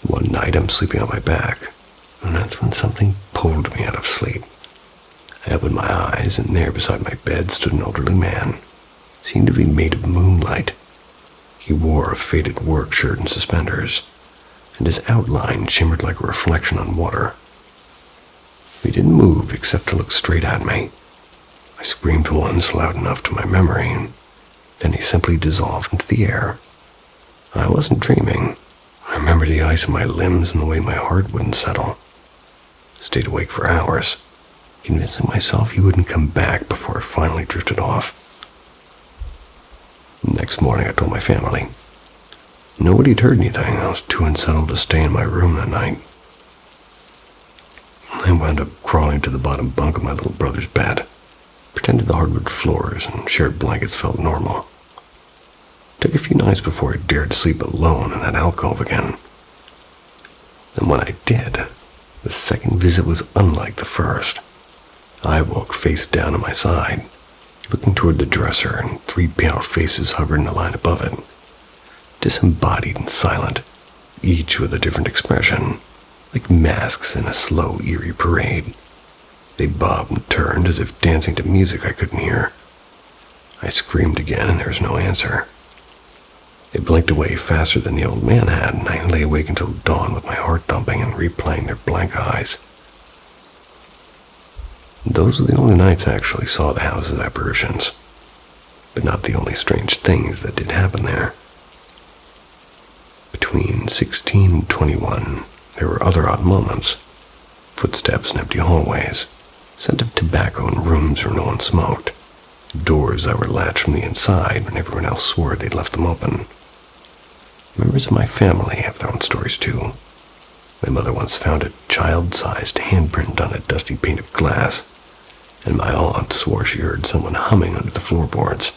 One night I'm sleeping on my back, and that's when something pulled me out of sleep. I opened my eyes, and there beside my bed stood an elderly man, seemed to be made of moonlight. He wore a faded work shirt and suspenders, and his outline shimmered like a reflection on water. He didn't move except to look straight at me. I screamed once loud enough to my memory, and then he simply dissolved into the air. I wasn't dreaming. I remember the ice in my limbs and the way my heart wouldn't settle. Stayed awake for hours, convincing myself he wouldn't come back before I finally drifted off. Next morning, I told my family. Nobody had heard anything. I was too unsettled to stay in my room that night. I wound up crawling to the bottom bunk of my little brother's bed, pretended the hardwood floors and shared blankets felt normal. It took a few nights before I dared to sleep alone in that alcove again. And when I did, the second visit was unlike the first. I woke face down on my side, looking toward the dresser, and 3 pale faces hovered in a line above it, disembodied and silent, each with a different expression, like masks in a slow, eerie parade. They bobbed and turned as if dancing to music I couldn't hear. I screamed again, and there was no answer. They blinked away faster than the old man had, and I lay awake until dawn with my heart thumping and replaying their blank eyes. Those were the only nights I actually saw the house's apparitions, but not the only strange things that did happen there. Between 16 and 21, there were other odd moments. Footsteps in empty hallways, scent of tobacco in rooms where no one smoked, doors that were latched from the inside when everyone else swore they'd left them open. Members of my family have their own stories too. My mother once found a child-sized handprint on a dusty pane of glass, and my aunt swore she heard someone humming under the floorboards.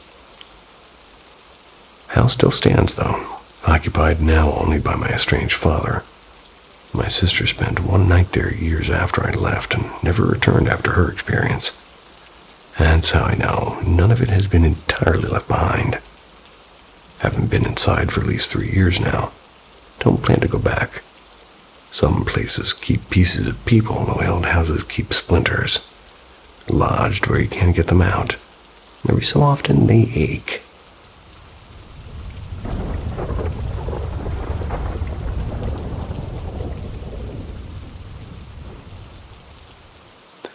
The house still stands, though, occupied now only by my estranged father. My sister spent one night there years after I left and never returned after her experience. That's how I know none of it has been entirely left behind. Haven't been inside for at least 3 years now. Don't plan to go back. Some places keep pieces of people the way old houses keep splinters. Lodged where you can't get them out. Every so often they ache.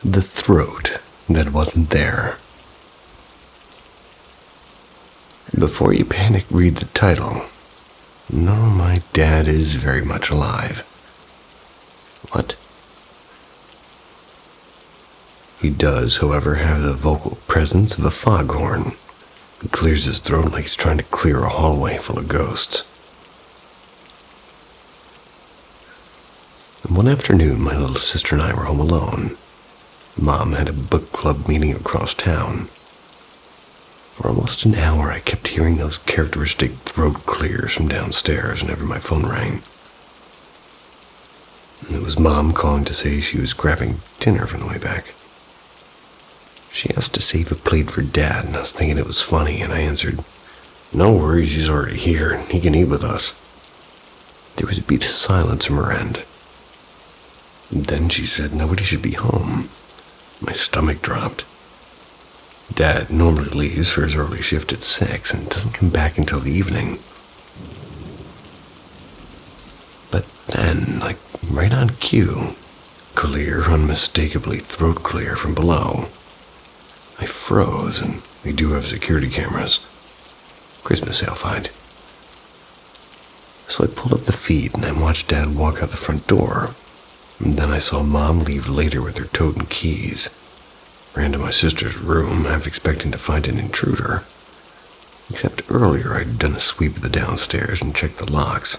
The throat that wasn't there. Before you panic, read the title. No, my dad is very much alive. What? He does, however, have the vocal presence of a foghorn. He clears his throat like he's trying to clear a hallway full of ghosts. One afternoon, my little sister and I were home alone. Mom had a book club meeting across town. For almost an hour, I kept hearing those characteristic throat clears from downstairs whenever my phone rang. It was Mom calling to say she was grabbing dinner from the way back. She asked to save a plate for Dad, and I was thinking it was funny, and I answered, "No worries, he's already here, and he can eat with us." There was a beat of silence from her end. Then she said nobody should be home. My stomach dropped. Dad normally leaves for his early shift at 6 and doesn't come back until the evening. But then, like right on cue, clear, unmistakably throat clear from below. I froze, and we do have security cameras. Christmas sale find. So I pulled up the feed and I watched Dad walk out the front door. And then I saw Mom leave later with her tote and keys. Ran to my sister's room, half expecting to find an intruder. Except earlier I'd done a sweep of the downstairs and checked the locks.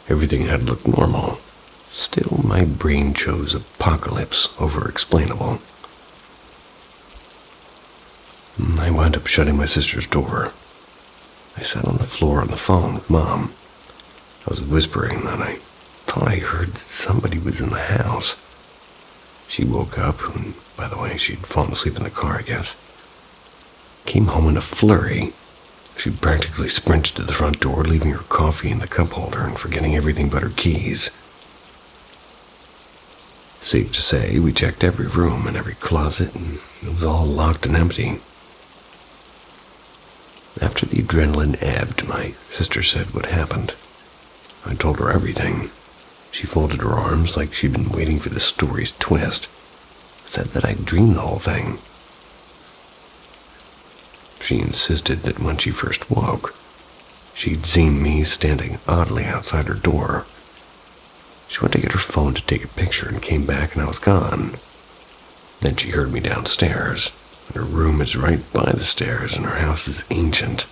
Everything had looked normal. Still, my brain chose apocalypse over explainable. I wound up shutting my sister's door. I sat on the floor on the phone with Mom. I was whispering that I thought I heard somebody was in the house. She woke up, and by the way, she'd fallen asleep in the car, I guess. Came home in a flurry. She practically sprinted to the front door, leaving her coffee in the cup holder and forgetting everything but her keys. Safe to say, we checked every room and every closet, and it was all locked and empty. After the adrenaline ebbed, my sister said what happened. I told her everything. She folded her arms like she'd been waiting for the story's twist. Said that I'd dreamed the whole thing. She insisted that when she first woke, she'd seen me standing oddly outside her door. She went to get her phone to take a picture and came back and I was gone. Then she heard me downstairs. And her room is right by the stairs and her house is ancient.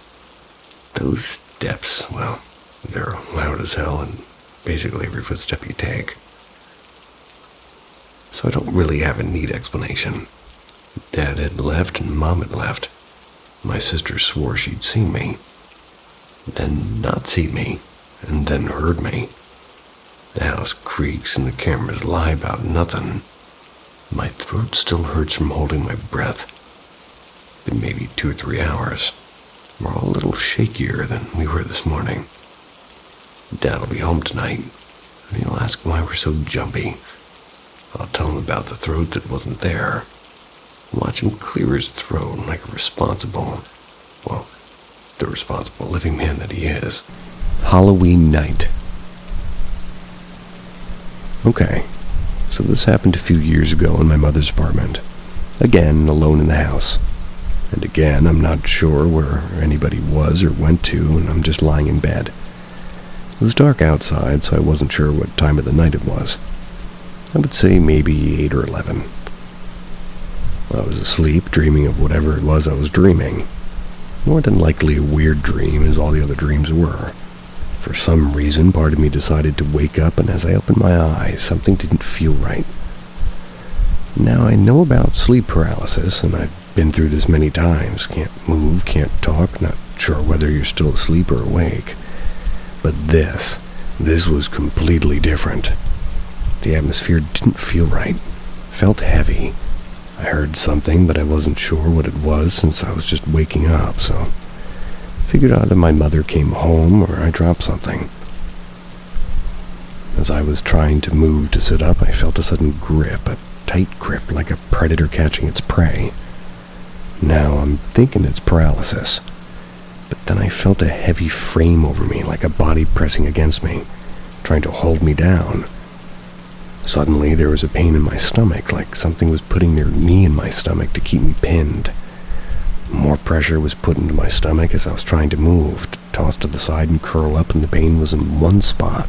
Those steps, well, they're loud as hell and basically every footstep you take. So I don't really have a neat explanation. Dad had left and Mom had left. My sister swore she'd seen me, then not seen me, and then heard me. The house creaks and the cameras lie about nothing. My throat still hurts from holding my breath. Been maybe 2 or 3 hours. We're all a little shakier than we were this morning. Dad'll be home tonight, and he'll ask why we're so jumpy. I'll tell him about the throat that wasn't there. Watch him clear his throat like a responsible, well, the responsible living man that he is. Halloween night. Okay, so this happened a few years ago in my mother's apartment. Again, alone in the house. And again, I'm not sure where anybody was or went to, and I'm just lying in bed. It was dark outside, so I wasn't sure what time of the night it was. I would say maybe 8 or 11. I was asleep, dreaming of whatever it was I was dreaming. More than likely a weird dream, as all the other dreams were. For some reason, part of me decided to wake up, and as I opened my eyes, something didn't feel right. Now, I know about sleep paralysis, and I've been through this many times. Can't move, can't talk, not sure whether you're still asleep or awake. But this was completely different. The atmosphere didn't feel right. Felt heavy. I heard something, but I wasn't sure what it was since I was just waking up, so figured either my mother came home or I dropped something. As I was trying to move to sit up, I felt a sudden grip, a tight grip like a predator catching its prey. Now I'm thinking it's paralysis, but then I felt a heavy frame over me like a body pressing against me, trying to hold me down. Suddenly there was a pain in my stomach, like something was putting their knee in my stomach to keep me pinned. More pressure was put into my stomach as I was trying to move, to toss to the side and curl up, and the pain was in one spot.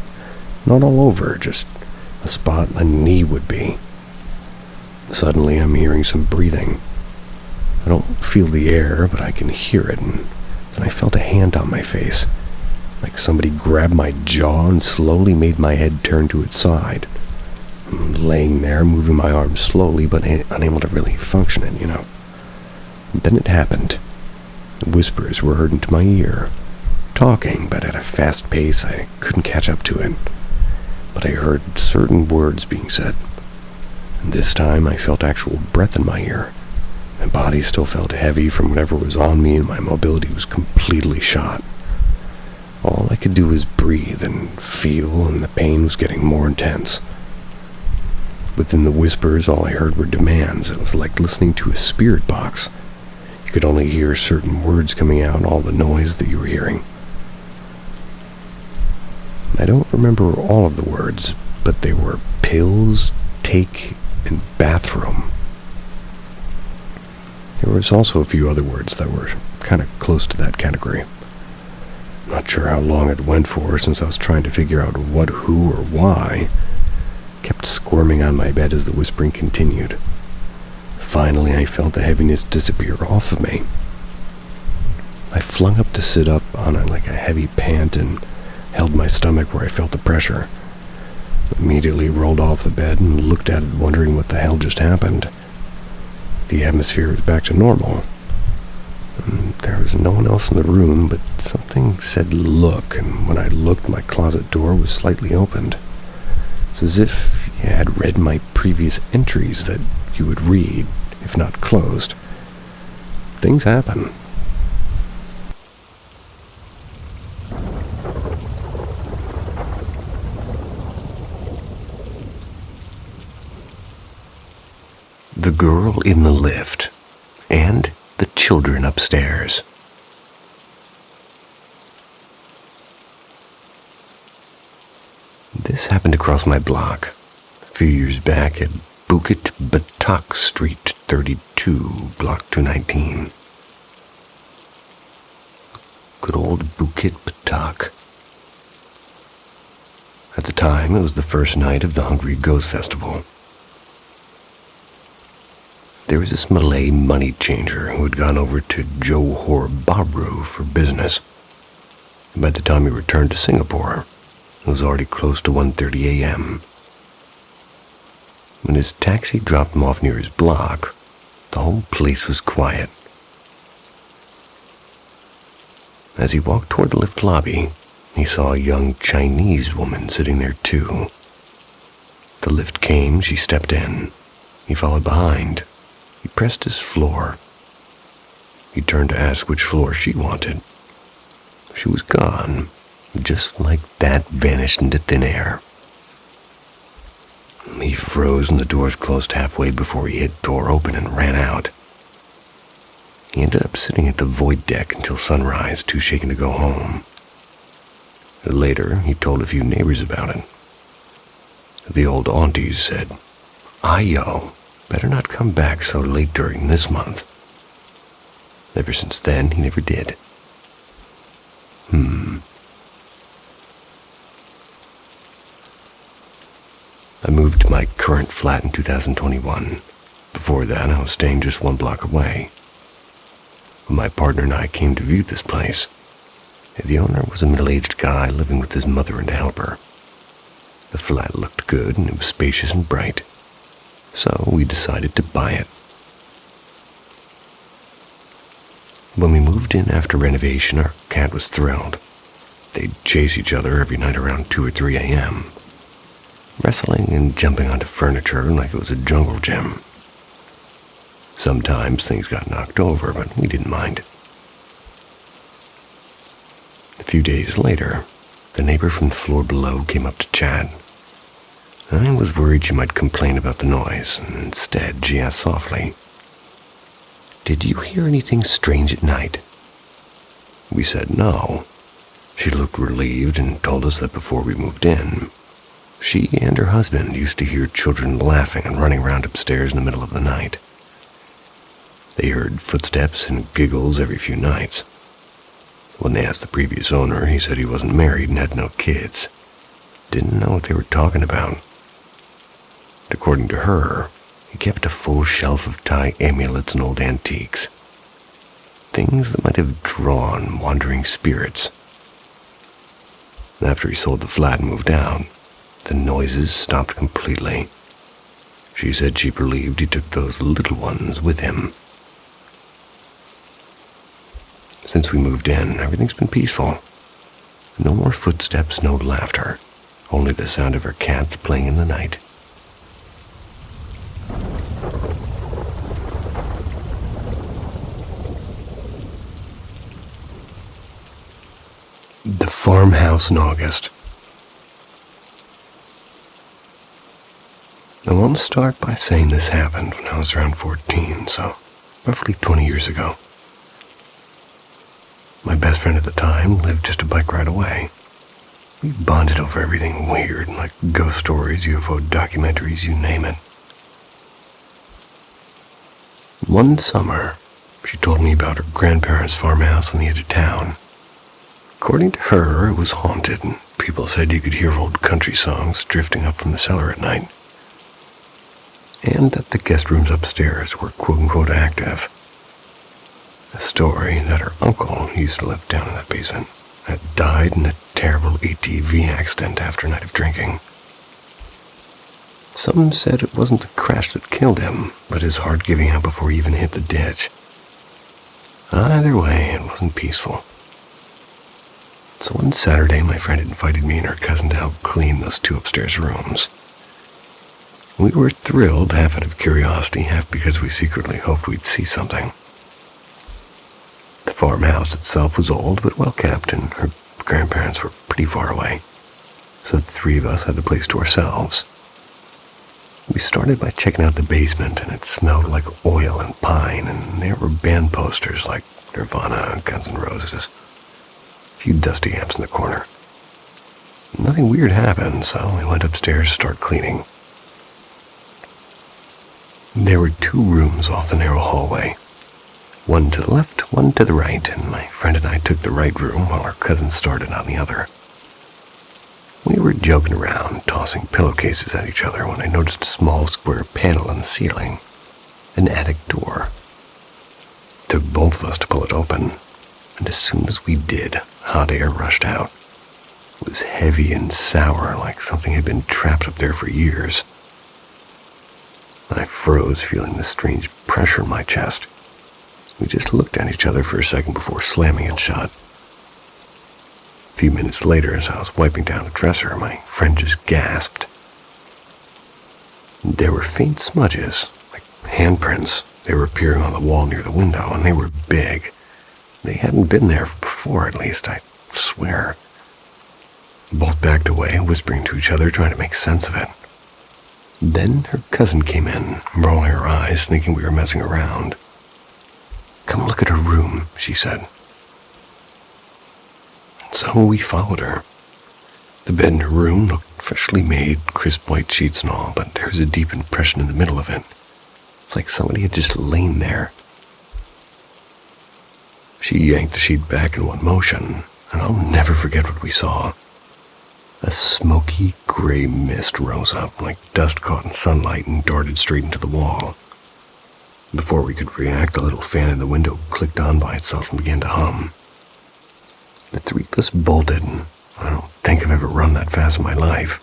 Not all over, just a spot a knee would be. Suddenly I'm hearing some breathing. I don't feel the air, but I can hear it, and then I felt a hand on my face, like somebody grabbed my jaw and slowly made my head turn to its side. I'm laying there, moving my arms slowly, but unable to really function it, And then it happened. Whispers were heard into my ear, talking, but at a fast pace. I couldn't catch up to it. But I heard certain words being said. And this time I felt actual breath in my ear. My body still felt heavy from whatever was on me, and my mobility was completely shot. All I could do was breathe and feel, and the pain was getting more intense. Within the whispers, all I heard were demands. It was like listening to a spirit box. You could only hear certain words coming out, all the noise that you were hearing. I don't remember all of the words, but they were pills, take, and bathroom. There was also a few other words that were kind of close to that category. I'm not sure how long it went for, since I was trying to figure out what, who, or why. Kept squirming on my bed as the whispering continued. Finally, I felt the heaviness disappear off of me. I flung up to sit up on it like a heavy pant and held my stomach where I felt the pressure. Immediately rolled off the bed and looked at it, wondering what the hell just happened. The atmosphere was back to normal. There was no one else in the room, but something said look, and when I looked, my closet door was slightly opened. It's as if you had read my previous entries that you would read, if not closed. Things happen. The girl in the lift, and the children upstairs. This happened across my block a few years back at Bukit Batok Street 32, Block 219. Good old Bukit Batok. At the time, it was the first night of the Hungry Ghost Festival. There was this Malay money changer who had gone over to Johor Bahru for business. And by the time he returned to Singapore, it was already close to 1:30 a.m. When his taxi dropped him off near his block, the whole place was quiet. As he walked toward the lift lobby, he saw a young Chinese woman sitting there too. The lift came, she stepped in. He followed behind. He pressed his floor. He turned to ask which floor she wanted. She was gone. Just like that, vanished into thin air. He froze and the doors closed halfway before he hit the door open and ran out. He ended up sitting at the void deck until sunrise, too shaken to go home. Later, he told a few neighbors about it. The old aunties said, "Ayo, better not come back so late during this month." Ever since then, he never did. I moved to my current flat in 2021. Before that, I was staying just 1 block away. When my partner and I came to view this place, the owner was a middle-aged guy living with his mother and a helper. The flat looked good and it was spacious and bright, so we decided to buy it. When we moved in after renovation, our cat was thrilled. They'd chase each other every night around 2 or 3 a.m. wrestling and jumping onto furniture like it was a jungle gym. Sometimes things got knocked over, but we didn't mind. A few days later, the neighbor from the floor below came up to chat. I was worried she might complain about the noise, and instead she asked softly, "Did you hear anything strange at night?" We said no. She looked relieved and told us that before we moved in, she and her husband used to hear children laughing and running around upstairs in the middle of the night. They heard footsteps and giggles every few nights. When they asked the previous owner, he said he wasn't married and had no kids. Didn't know what they were talking about. According to her, he kept a full shelf of Thai amulets and old antiques. Things that might have drawn wandering spirits. After he sold the flat and moved out, the noises stopped completely. She said she believed he took those little ones with him. Since we moved in, everything's been peaceful. No more footsteps, no laughter, only the sound of her cats playing in the night. The farmhouse in August. I want to start by saying this happened when I was around 14, so roughly 20 years ago. My best friend at the time lived just a bike ride away. We bonded over everything weird, like ghost stories, UFO documentaries, you name it. One summer, she told me about her grandparents' farmhouse on the edge of town. According to her, it was haunted, and people said you could hear old country songs drifting up from the cellar at night. And that the guest rooms upstairs were quote-unquote active. A story that her uncle, who used to live down in that basement, had died in a terrible ATV accident after a night of drinking. Some said it wasn't the crash that killed him, but his heart giving out before he even hit the ditch. Either way, it wasn't peaceful. So one Saturday, my friend had invited me and her cousin to help clean those 2 upstairs rooms. We were thrilled, half out of curiosity, half because we secretly hoped we'd see something. The farmhouse itself was old but well kept, and her grandparents were pretty far away, so the 3 of us had the place to ourselves. We started by checking out the basement, and it smelled like oil and pine, and there were band posters like Nirvana and Guns N' Roses. A few dusty amps in the corner. Nothing weird happened, so we went upstairs to start cleaning. There were 2 rooms off the narrow hallway. One to the left, one to the right, and my friend and I took the right room while our cousin started on the other. We were joking around, tossing pillowcases at each other when I noticed a small square panel in the ceiling, an attic door. It took both of us to pull it open, and as soon as we did, hot air rushed out. It was heavy and sour, like something had been trapped up there for years. I froze, feeling the strange pressure in my chest. We just looked at each other for a second before slamming it shut. A few minutes later, as I was wiping down the dresser, my friend just gasped. There were faint smudges, like handprints. They were appearing on the wall near the window, and they were big. They hadn't been there before, at least, I swear. Both backed away, whispering to each other, trying to make sense of it. Then her cousin came in, rolling her eyes, thinking we were messing around. "Come look at her room," she said. So we followed her. The bed in her room looked freshly made, crisp white sheets and all, but there was a deep impression in the middle of it. It's like somebody had just lain there. She yanked the sheet back in one motion, and I'll never forget what we saw. A smoky gray mist rose up like dust caught in sunlight and darted straight into the wall. Before we could react, the little fan in the window clicked on by itself and began to hum. The 3 of us bolted, and I don't think I've ever run that fast in my life.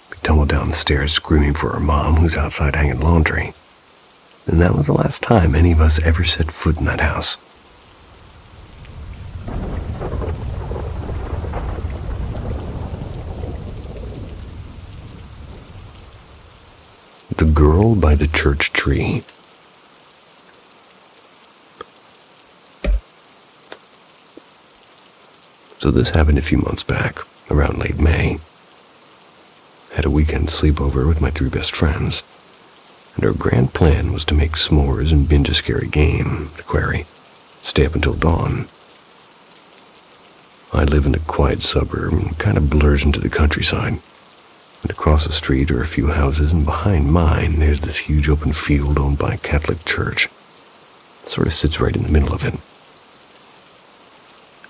We tumbled down the stairs screaming for our mom, who's outside hanging laundry. And that was the last time any of us ever set foot in that house. The Girl by the Church Tree. So this happened a few months back, around late May. I had a weekend sleepover with my 3 best friends, and our grand plan was to make s'mores and binge a scary game, the Quarry, stay up until dawn. I live in a quiet suburb and kind of blurs into the countryside. And across the street are a few houses, and behind mine there's this huge open field owned by a Catholic church. It sort of sits right in the middle of it.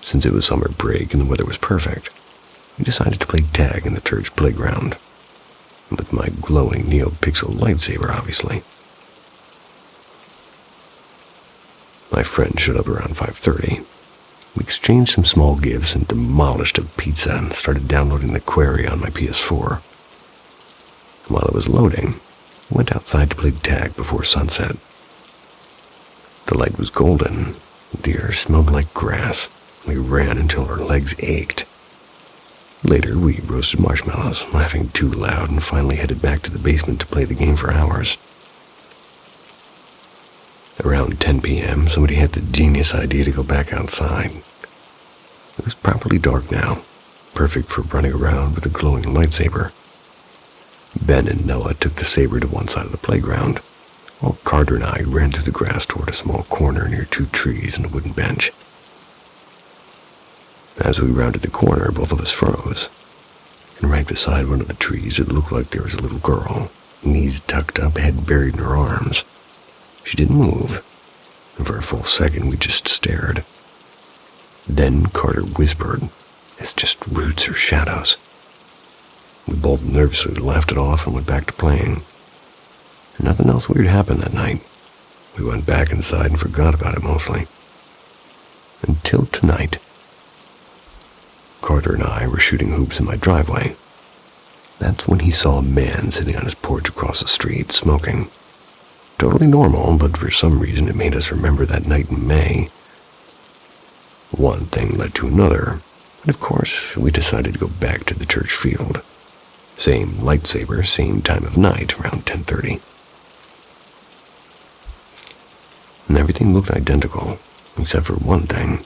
Since it was summer break and the weather was perfect, we decided to play tag in the church playground. With my glowing NeoPixel lightsaber, obviously. My friend showed up around 5:30. We exchanged some small gifts and demolished a pizza and started downloading the Quarry on my PS4. While it was loading, I went outside to play tag before sunset. The light was golden, the air smelled like grass. We ran until our legs ached. Later, we roasted marshmallows, laughing too loud, and finally headed back to the basement to play the game for hours. Around 10 p.m., somebody had the genius idea to go back outside. It was properly dark now, perfect for running around with a glowing lightsaber. Ben and Noah took the saber to one side of the playground, while Carter and I ran through the grass toward a small corner near 2 trees and a wooden bench. As we rounded the corner, both of us froze, and right beside one of the trees it looked like there was a little girl, knees tucked up, head buried in her arms. She didn't move, and for a full second we just stared. Then Carter whispered, "It's just roots or shadows." We both nervously laughed it off and went back to playing. And nothing else weird happened that night. We went back inside and forgot about it mostly. Until tonight. Carter and I were shooting hoops in my driveway. That's when he saw a man sitting on his porch across the street, smoking. Totally normal, but for some reason it made us remember that night in May. One thing led to another, and of course we decided to go back to the church field. Same lightsaber, same time of night, around 10:30. And everything looked identical, except for one thing.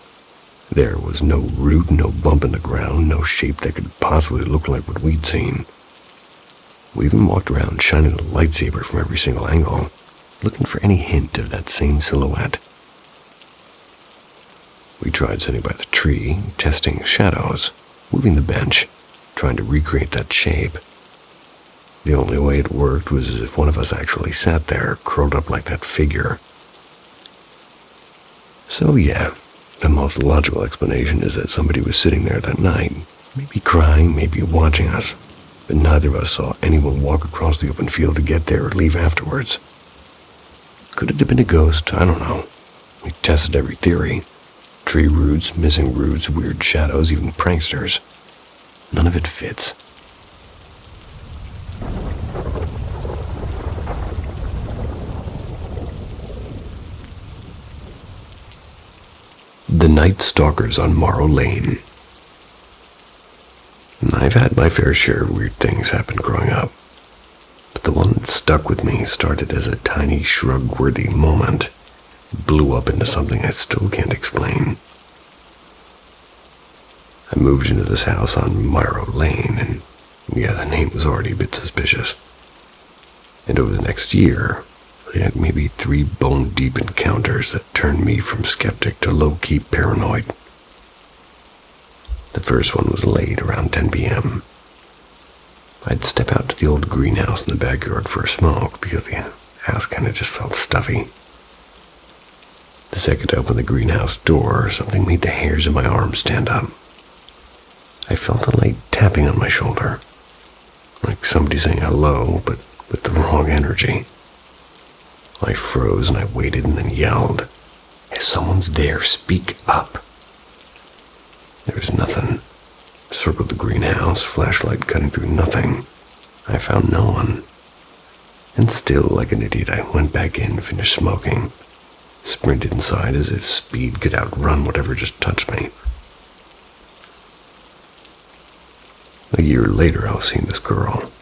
There was no root, no bump in the ground, no shape that could possibly look like what we'd seen. We even walked around shining the lightsaber from every single angle, looking for any hint of that same silhouette. We tried sitting by the tree, testing shadows, moving the bench, trying to recreate that shape. The only way it worked was as if one of us actually sat there, curled up like that figure. So yeah, the most logical explanation is that somebody was sitting there that night, maybe crying, maybe watching us, but neither of us saw anyone walk across the open field to get there or leave afterwards. Could it have been a ghost? I don't know. We tested every theory. Tree roots, missing roots, weird shadows, even pranksters. None of it fits. The Night Stalkers on Morrow Lane. I've had my fair share of weird things happen growing up, but the one that stuck with me started as a tiny shrug-worthy moment, blew up into something I still can't explain. I moved into this house on Morrow Lane, and yeah, the name was already a bit suspicious. And over the next year, I had maybe 3 bone-deep encounters that turned me from skeptic to low-key paranoid. The first one was late, around 10 p.m. I'd step out to the old greenhouse in the backyard for a smoke because the house kind of just felt stuffy. The second I opened the greenhouse door, something made the hairs in my arms stand up. I felt a light tapping on my shoulder, like somebody saying hello, but with the wrong energy. I froze and I waited and then yelled, "If someone's there, speak up." There was nothing. I circled the greenhouse, flashlight cutting through nothing. I found no one. And still, like an idiot, I went back in and finished smoking. Sprinted inside as if speed could outrun whatever just touched me. A year later, I was seeing this girl.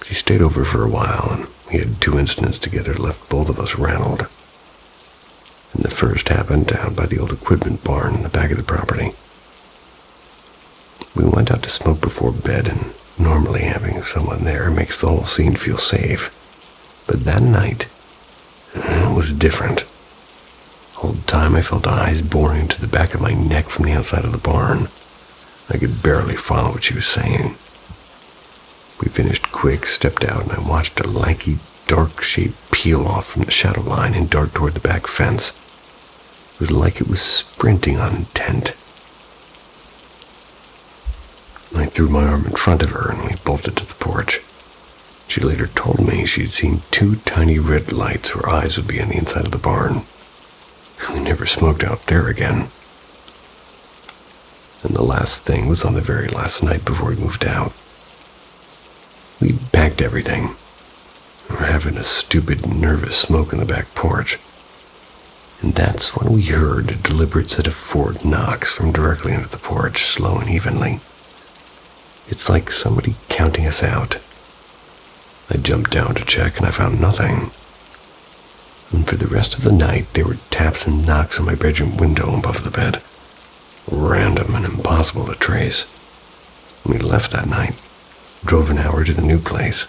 She stayed over for a while, and we had 2 incidents together that left both of us rattled. And the first happened down by the old equipment barn in the back of the property. We went out to smoke before bed, and normally having someone there makes the whole scene feel safe. But that night, it was different. All the time I felt eyes boring into the back of my neck from the outside of the barn. I could barely follow what she was saying. We finished quick, stepped out, and I watched a lanky, dark shape peel off from the shadow line and dart toward the back fence. It was like it was sprinting on intent. I threw my arm in front of her and we bolted to the porch. She later told me she'd seen 2 tiny red lights where eyes would be on the inside of the barn. We never smoked out there again. And the last thing was on the very last night before we moved out. We packed everything. We were having a stupid, nervous smoke in the back porch. And that's when we heard a deliberate set of 4 knocks from directly under the porch, slow and evenly. It's like somebody counting us out. I jumped down to check and I found nothing. And for the rest of the night, there were taps and knocks on my bedroom window above the bed. Random and impossible to trace. When we left that night, drove an hour to the new place.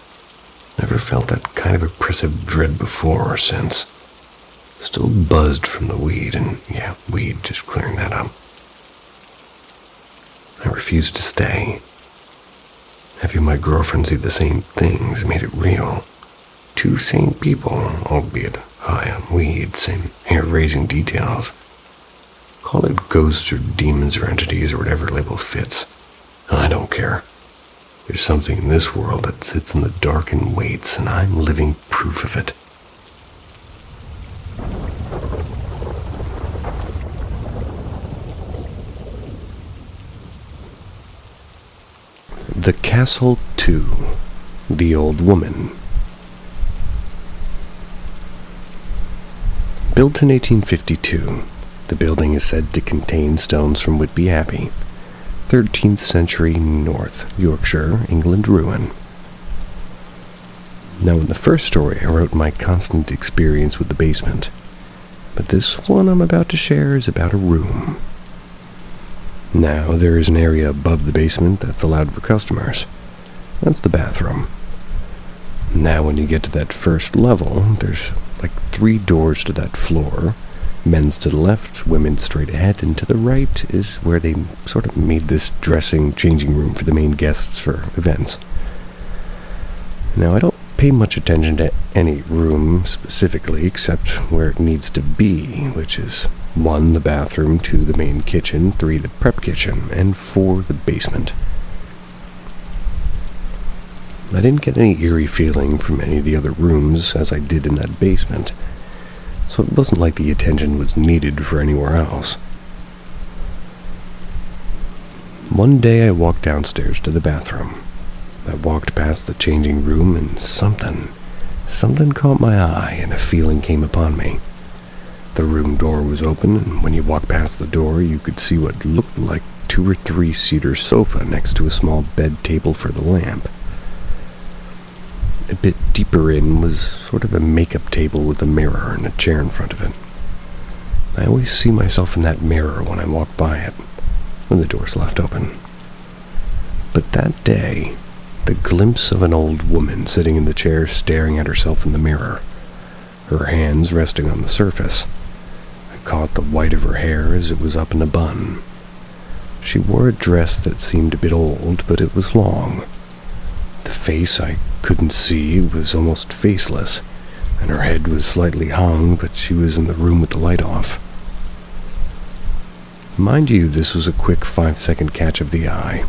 Never felt that kind of oppressive dread before or since. Still buzzed from the weed, and yeah, weed, just clearing that up. I refused to stay. Having my girlfriend see the same things made it real. 2 sane people, albeit high on weed, same hair-raising details. Call it ghosts or demons or entities or whatever label fits. I don't care. There's something in this world that sits in the dark and waits, and I'm living proof of it. The Castle 2, The Old Woman. Built in 1852, the building is said to contain stones from Whitby Abbey, 13th century North Yorkshire, England ruin. Now, in the first story, I wrote my constant experience with the basement, but this one I'm about to share is about a room. Now, there is an area above the basement that's allowed for customers. That's the bathroom. Now, when you get to that first level, there's like 3 doors to that floor. Men's to the left, women's straight ahead, and to the right is where they sort of made this dressing, changing room for the main guests for events. Now, I don't pay much attention to any room specifically, except where it needs to be, which is 1, the bathroom, 2, the main kitchen, 3, the prep kitchen, and 4, the basement. I didn't get any eerie feeling from any of the other rooms as I did in that basement, so it wasn't like the attention was needed for anywhere else. One day I walked downstairs to the bathroom. I walked past the changing room and something caught my eye and a feeling came upon me. The room door was open, and when you walked past the door, you could see what looked like 2 or 3 cedar sofa next to a small bed table for the lamp. A bit deeper in was sort of a makeup table with a mirror and a chair in front of it. I always see myself in that mirror when I walk by it, when the door's left open. But that day, the glimpse of an old woman sitting in the chair staring at herself in the mirror, her hands resting on the surface. I caught the white of her hair as it was up in a bun. She wore a dress that seemed a bit old, but it was long. The face I couldn't see was almost faceless, and her head was slightly hung, but she was in the room with the light off. Mind you, this was a quick 5-second catch of the eye.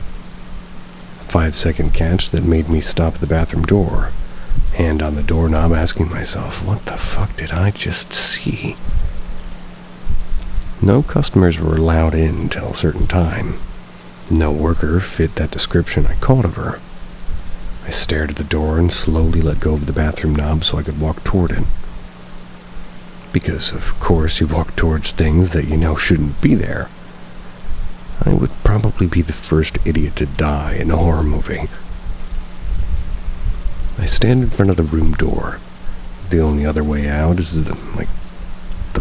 5-second catch that made me stop at the bathroom door, hand on the doorknob asking myself, what the fuck did I just see? No customers were allowed in till a certain time. No worker fit that description I caught of her. I stared at the door and slowly let go of the bathroom knob so I could walk toward it. Because, of course, you walk towards things that you know shouldn't be there. I would probably be the first idiot to die in a horror movie. I stand in front of the room door. The only other way out is the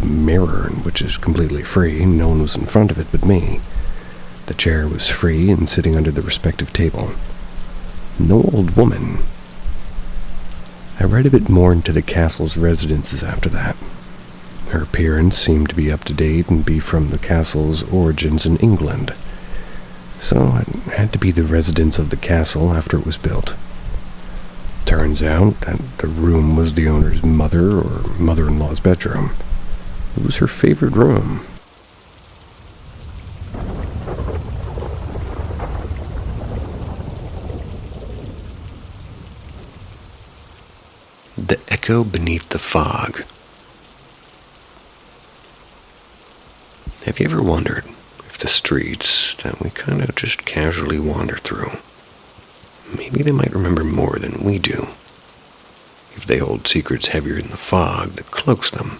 mirror, which is completely free. No one was in front of it but me. The chair was free and sitting under the respective table. No old woman. I read a bit more into the castle's residences after that. Her appearance seemed to be up to date and be from the castle's origins in England. So it had to be the residence of the castle after it was built. Turns out that the room was the owner's mother or mother-in-law's bedroom. It was her favorite room. The Echo Beneath the Fog. Have you ever wondered if the streets that we kind of just casually wander through, maybe they might remember more than we do, if they hold secrets heavier than the fog that cloaks them?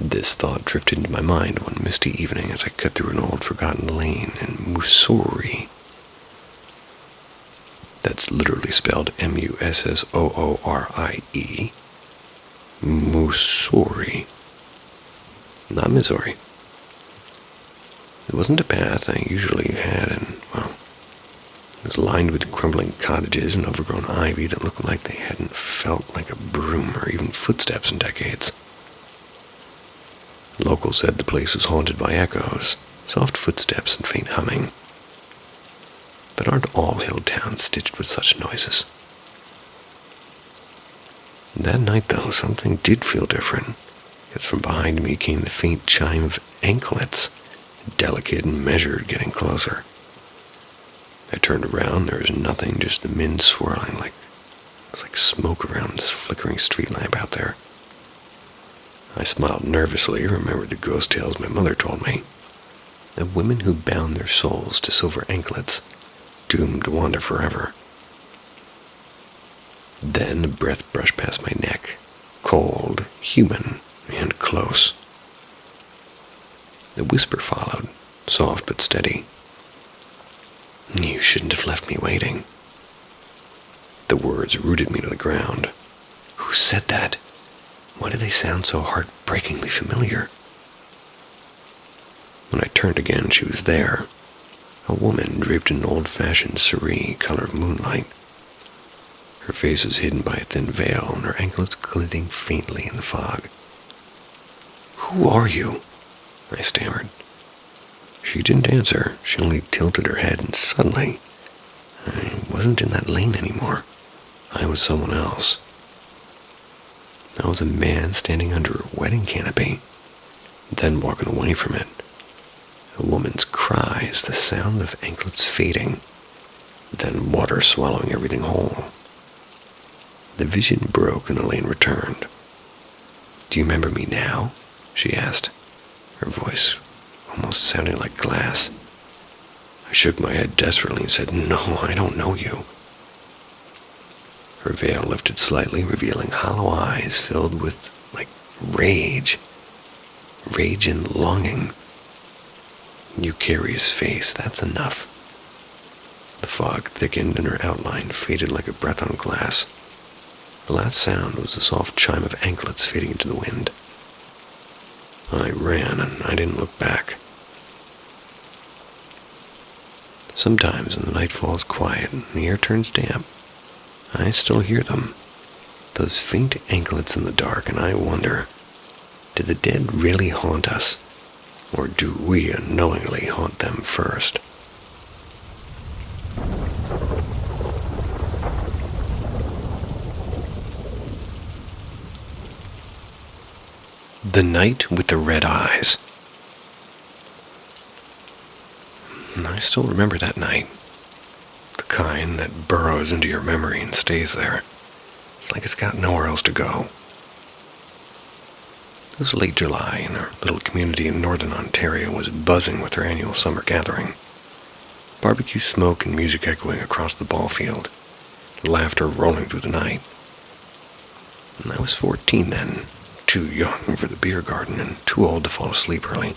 This thought drifted into my mind one misty evening as I cut through an old forgotten lane in Mussoorie. That's literally spelled Mussorie. Mussoorie. Not Missouri. It wasn't a path I usually had, and, well, it was lined with crumbling cottages and overgrown ivy that looked like they hadn't felt like a broom or even footsteps in decades. Locals said the place was haunted by echoes, soft footsteps and faint humming. But aren't all hill towns stitched with such noises? That night, though, something did feel different, as from behind me came the faint chime of anklets, delicate and measured, getting closer. I turned around. There was nothing, just the wind swirling it was like smoke around this flickering street lamp out there. I smiled nervously, remembered the ghost tales my mother told me, of women who bound their souls to silver anklets, doomed to wander forever. Then a breath brushed past my neck, cold, human, and close. The whisper followed, soft but steady. "You shouldn't have left me waiting." The words rooted me to the ground. Who said that? Why did they sound so heartbreakingly familiar? When I turned again, she was there, a woman draped in an old-fashioned cerise color of moonlight. Her face was hidden by a thin veil, and her anklets glinting faintly in the fog. "Who are you?" I stammered. She didn't answer. She only tilted her head, and suddenly, I wasn't in that lane anymore. I was someone else. I was a man standing under a wedding canopy, then walking away from it. A woman's cries, the sound of anklets fading, then water swallowing everything whole. The vision broke and Elaine returned. "Do you remember me now?" she asked, her voice almost sounding like glass. I shook my head desperately and said, "No, I don't know you." Her veil lifted slightly, revealing hollow eyes filled with, rage. Rage and longing. "You carry his face, that's enough." The fog thickened and her outline faded like a breath on glass. The last sound was the soft chime of anklets fading into the wind. I ran, and I didn't look back. Sometimes when the night falls quiet and the air turns damp, I still hear them, those faint anklets in the dark, and I wonder, do the dead really haunt us, or do we unknowingly haunt them first? The Night with the Red Eyes. I still remember that night. The kind that burrows into your memory and stays there. It's like it's got nowhere else to go. It was late July, and our little community in northern Ontario was buzzing with their annual summer gathering. Barbecue smoke and music echoing across the ball field, laughter rolling through the night. And I was 14 then, too young for the beer garden and too old to fall asleep early.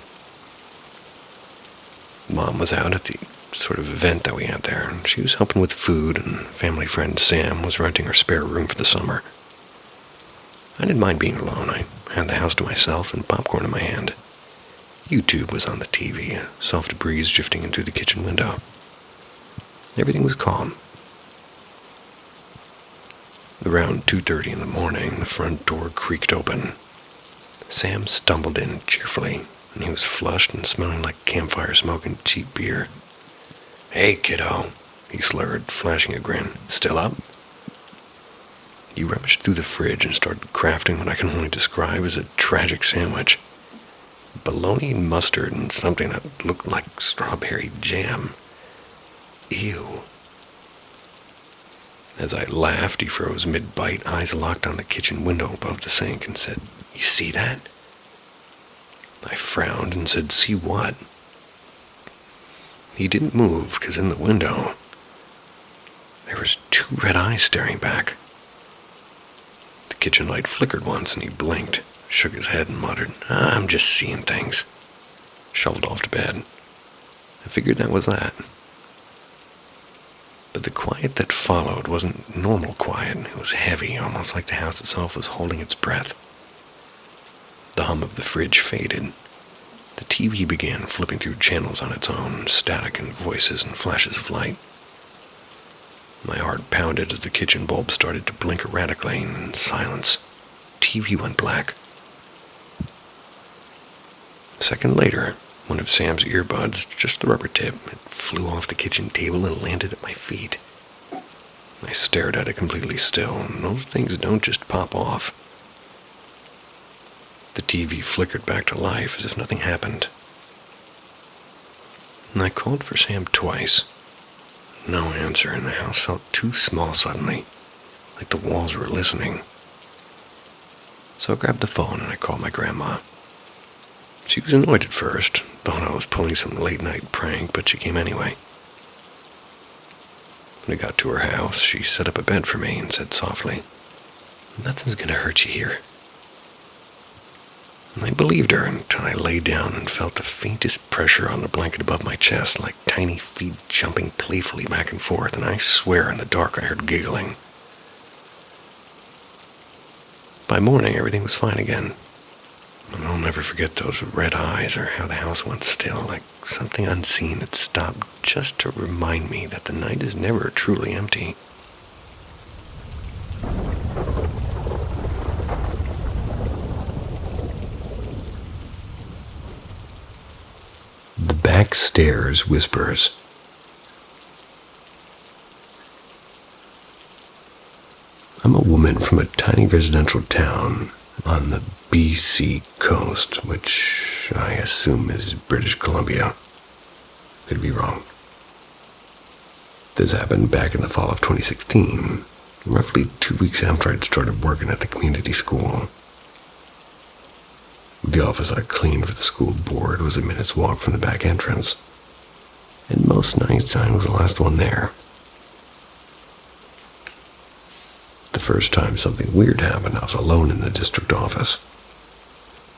Mom was out at the sort of event that we had there. She was helping with food, and family friend Sam was renting her spare room for the summer. I didn't mind being alone. I had the house to myself and popcorn in my hand. YouTube was on the TV, a soft breeze drifting in through the kitchen window. Everything was calm. Around 2:30 in the morning, the front door creaked open. Sam stumbled in cheerfully, and he was flushed and smelling like campfire smoke and cheap beer. "Hey, kiddo," he slurred, flashing a grin. "Still up?" He rummaged through the fridge and started crafting what I can only describe as a tragic sandwich. Bologna, mustard, and something that looked like strawberry jam. Ew. As I laughed, he froze mid-bite, eyes locked on the kitchen window above the sink, and said, "You see that?" I frowned and said, "See what?" He didn't move, because in the window, there was 2 red eyes staring back. The kitchen light flickered once, and he blinked, shook his head, and muttered, "I'm just seeing things." Shuffled off to bed. I figured that was that. But the quiet that followed wasn't normal quiet. It was heavy, almost like the house itself was holding its breath. The hum of the fridge faded. The TV began flipping through channels on its own, static and voices and flashes of light. My heart pounded as the kitchen bulb started to blink erratically, and in silence, TV went black. A second later, one of Sam's earbuds, just the rubber tip, it flew off the kitchen table and landed at my feet. I stared at it completely still, and those things don't just pop off. The TV flickered back to life as if nothing happened. And I called for Sam twice. No answer, and the house felt too small suddenly, like the walls were listening. So I grabbed the phone and I called my grandma. She was annoyed at first, thought I was pulling some late-night prank, but she came anyway. When I got to her house, she set up a bed for me and said softly, "Nothing's gonna hurt you here." And I believed her until I lay down and felt the faintest pressure on the blanket above my chest, like tiny feet jumping playfully back and forth, and I swear in the dark I heard giggling. By morning, everything was fine again. And I'll never forget those red eyes, or how the house went still, like something unseen had stopped just to remind me that the night is never truly empty. The Back Stairs Whispers. I'm a woman from a tiny residential town on the BC coast, which I assume is British Columbia. Could be wrong. This happened back in the fall of 2016, roughly 2 weeks after I'd started working at the community school. The office I cleaned for the school board was a minute's walk from the back entrance, and most nights I was the last one there. The first time something weird happened, I was alone in the district office.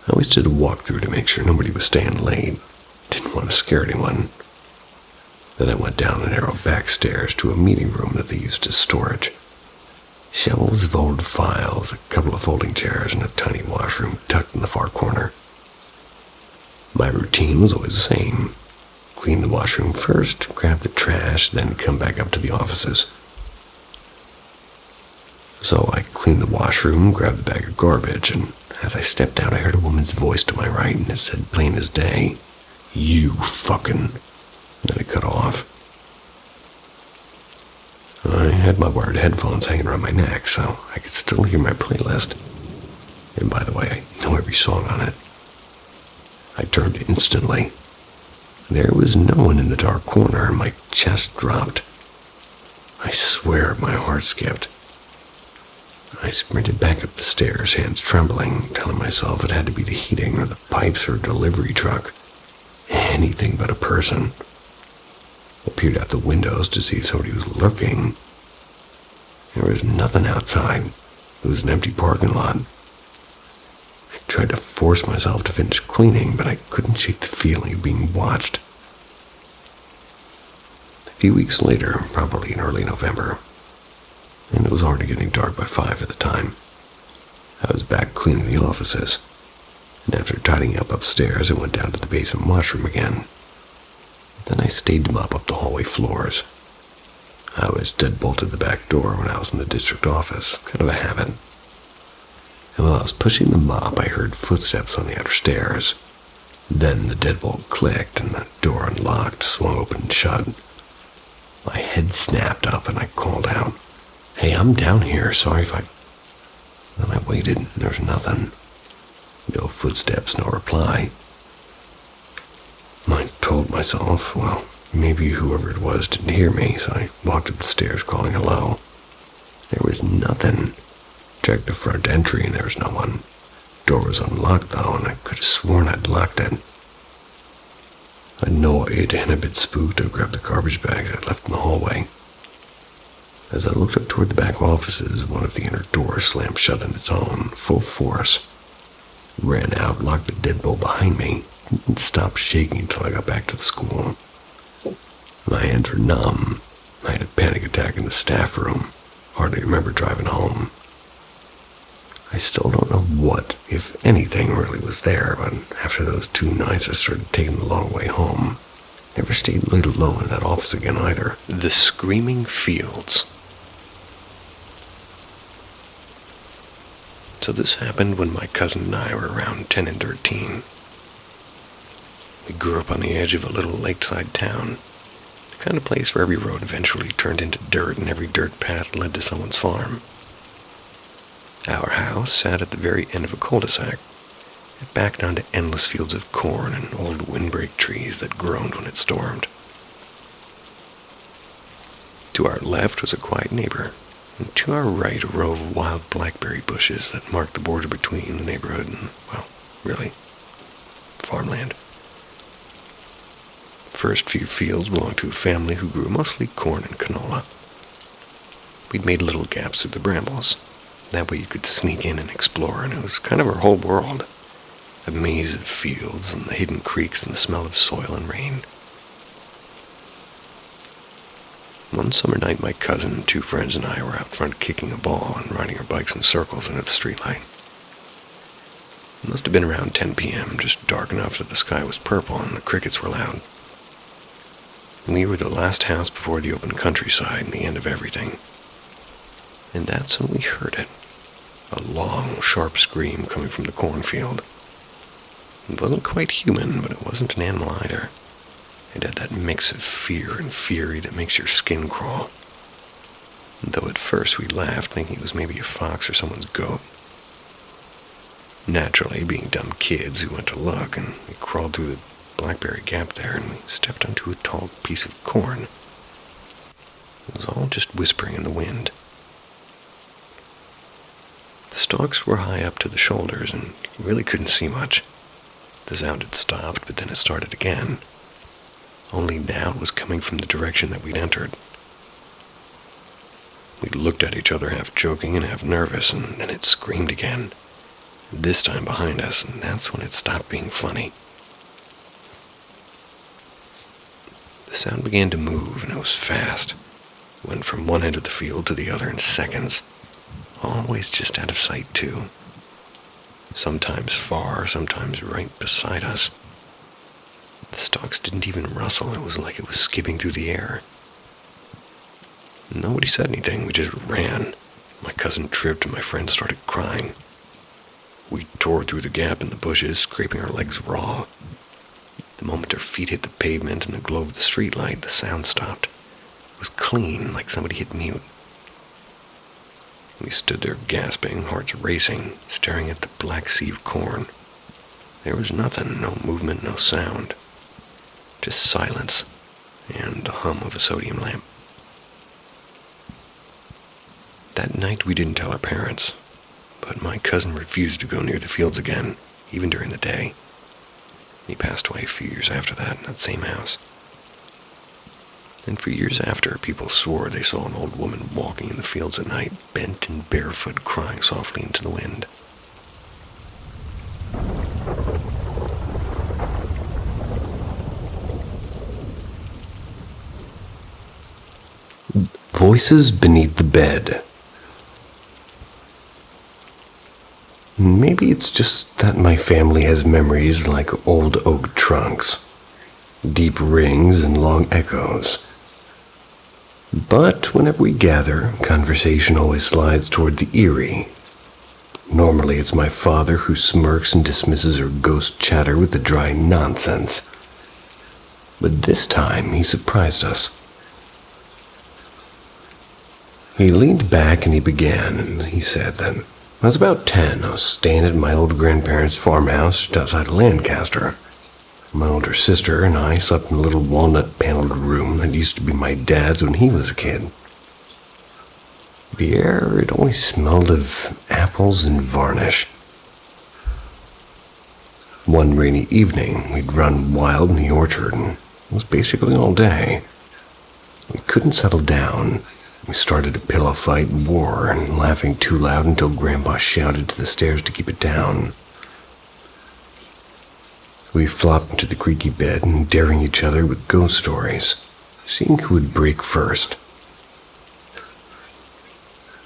I always did a walkthrough to make sure nobody was staying late. Didn't want to scare anyone. Then I went down the narrow back stairs to a meeting room that they used as storage. Shelves of old files, a couple of folding chairs, and a tiny washroom tucked in the far corner. My routine was always the same. Clean the washroom first, grab the trash, then come back up to the offices. So I cleaned the washroom, grabbed the bag of garbage, and as I stepped out, I heard a woman's voice to my right, and it said plain as day, "You fucking..." And then it cut off. I had my wired headphones hanging around my neck, so I could still hear my playlist. And by the way, I know every song on it. I turned instantly. There was no one in the dark corner, and my chest dropped. I swear my heart skipped. I sprinted back up the stairs, hands trembling, telling myself it had to be the heating or the pipes or a delivery truck. Anything but a person. I peered out the windows to see if somebody was lurking. There was nothing outside. It was an empty parking lot. I tried to force myself to finish cleaning, but I couldn't shake the feeling of being watched. few weeks later, probably in early November, and it was already getting dark by 5 at the time, I was back cleaning the offices, and after tidying up upstairs, I went down to the basement washroom again. Then I stayed to mop up the hallway floors. I always deadbolted the back door when I was in the district office, kind of a habit. And while I was pushing the mop, I heard footsteps on the outer stairs. Then the deadbolt clicked and the door unlocked, swung open and shut. My head snapped up and I called out, "Hey, I'm down here, sorry if I..." Then I waited and there was nothing. No footsteps, no reply. I told myself, well, maybe whoever it was didn't hear me, so I walked up the stairs calling hello. There was nothing. Checked the front entry and there was no one. Door was unlocked though, and I could have sworn I'd locked it. Annoyed and a bit spooked, I grabbed the garbage bags I'd left in the hallway. As I looked up toward the back offices, one of the inner doors slammed shut on its own, full force. Ran out, locked the deadbolt behind me, and stopped shaking until I got back to the school. My hands were numb. I had a panic attack in the staff room. Hardly remember driving home. I still don't know what, if anything, really was there, but after those 2 nights I started taking the long way home. Never stayed late alone in that office again either. The Screaming Fields. So this happened when my cousin and I were around 10 and 13. We grew up on the edge of a little lakeside town, the kind of place where every road eventually turned into dirt and every dirt path led to someone's farm. Our house sat at the very end of a cul-de-sac. It backed onto endless fields of corn and old windbreak trees that groaned when it stormed. To our left was a quiet neighbor, and to our right a row of wild blackberry bushes that marked the border between the neighborhood and, well, really, farmland. The first few fields belonged to a family who grew mostly corn and canola. We'd made little gaps through the brambles. That way you could sneak in and explore, and it was kind of our whole world. A maze of fields and the hidden creeks and the smell of soil and rain. One summer night, my cousin and 2 friends and I were out front kicking a ball and riding our bikes in circles under the streetlight. It must have been around 10 p.m., just dark enough that the sky was purple and the crickets were loud. We were the last house before the open countryside and the end of everything. And that's when we heard it. A long, sharp scream coming from the cornfield. It wasn't quite human, but it wasn't an animal either. It had that mix of fear and fury that makes your skin crawl. Though at first we laughed, thinking it was maybe a fox or someone's goat. Naturally, being dumb kids, we went to look, and we crawled through the blackberry gap there, and we stepped onto a tall piece of corn. It was all just whispering in the wind. The stalks were high up to the shoulders, and you really couldn't see much. The sound had stopped, but then it started again. Only now it was coming from the direction that we'd entered. We looked at each other, half joking and half nervous, and then it screamed again. This time behind us, and that's when it stopped being funny. The sound began to move, and it was fast. It went from one end of the field to the other in seconds. Always just out of sight, too. Sometimes far, sometimes right beside us. The stalks didn't even rustle. It was like it was skipping through the air. Nobody said anything. We just ran. My cousin tripped and my friend started crying. We tore through the gap in the bushes, scraping our legs raw. The moment our feet hit the pavement and the glow of the streetlight, the sound stopped. It was clean, like somebody hit mute. We stood there gasping, hearts racing, staring at the black sea of corn. There was nothing, no movement, no sound. Just silence and the hum of a sodium lamp. That night we didn't tell our parents, but my cousin refused to go near the fields again, even during the day. He passed away a few years after that in that same house. And for years after, people swore they saw an old woman walking in the fields at night, bent and barefoot, crying softly into the wind. Voices beneath the bed. Maybe it's just that my family has memories like old oak trunks, deep rings and long echoes. But whenever we gather, conversation always slides toward the eerie. Normally it's my father who smirks and dismisses her ghost chatter with the dry nonsense. But this time he surprised us. He leaned back and he began, and he said that when I was about 10, I was staying at my old grandparents' farmhouse just outside of Lancaster. My older sister and I slept in a little walnut-paneled room that used to be my dad's when he was a kid. The air, it always smelled of apples and varnish. One rainy evening, we'd run wild in the orchard, and it was basically all day. We couldn't settle down. We started a pillow fight war and laughing too loud until Grandpa shouted to the stairs to keep it down. We flopped into the creaky bed and daring each other with ghost stories, seeing who would break first.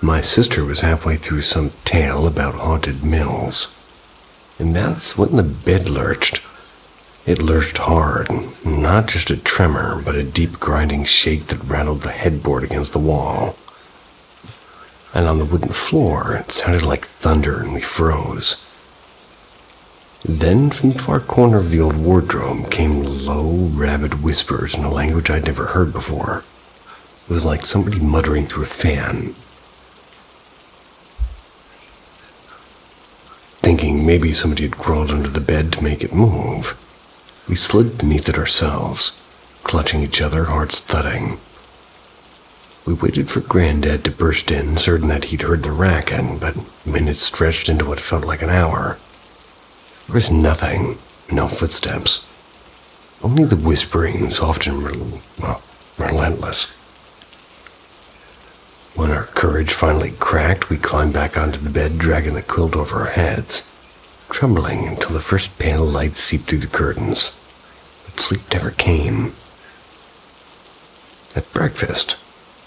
My sister was halfway through some tale about haunted mills, and that's when the bed lurched. It lurched hard, not just a tremor, but a deep grinding shake that rattled the headboard against the wall. And on the wooden floor, it sounded like thunder and we froze. Then, from the far corner of the old wardrobe, came low, rabid whispers in a language I'd never heard before. It was like somebody muttering through a fan. Thinking maybe somebody had crawled under the bed to make it move, we slid beneath it ourselves, clutching each other, hearts thudding. We waited for Granddad to burst in, certain that he'd heard the racket, but minutes stretched into what felt like an hour. There was nothing, no footsteps. Only the whispering, soft and relentless. When our courage finally cracked, we climbed back onto the bed, dragging the quilt over our heads, trembling until the first pale light seeped through the curtains. But sleep never came. At breakfast,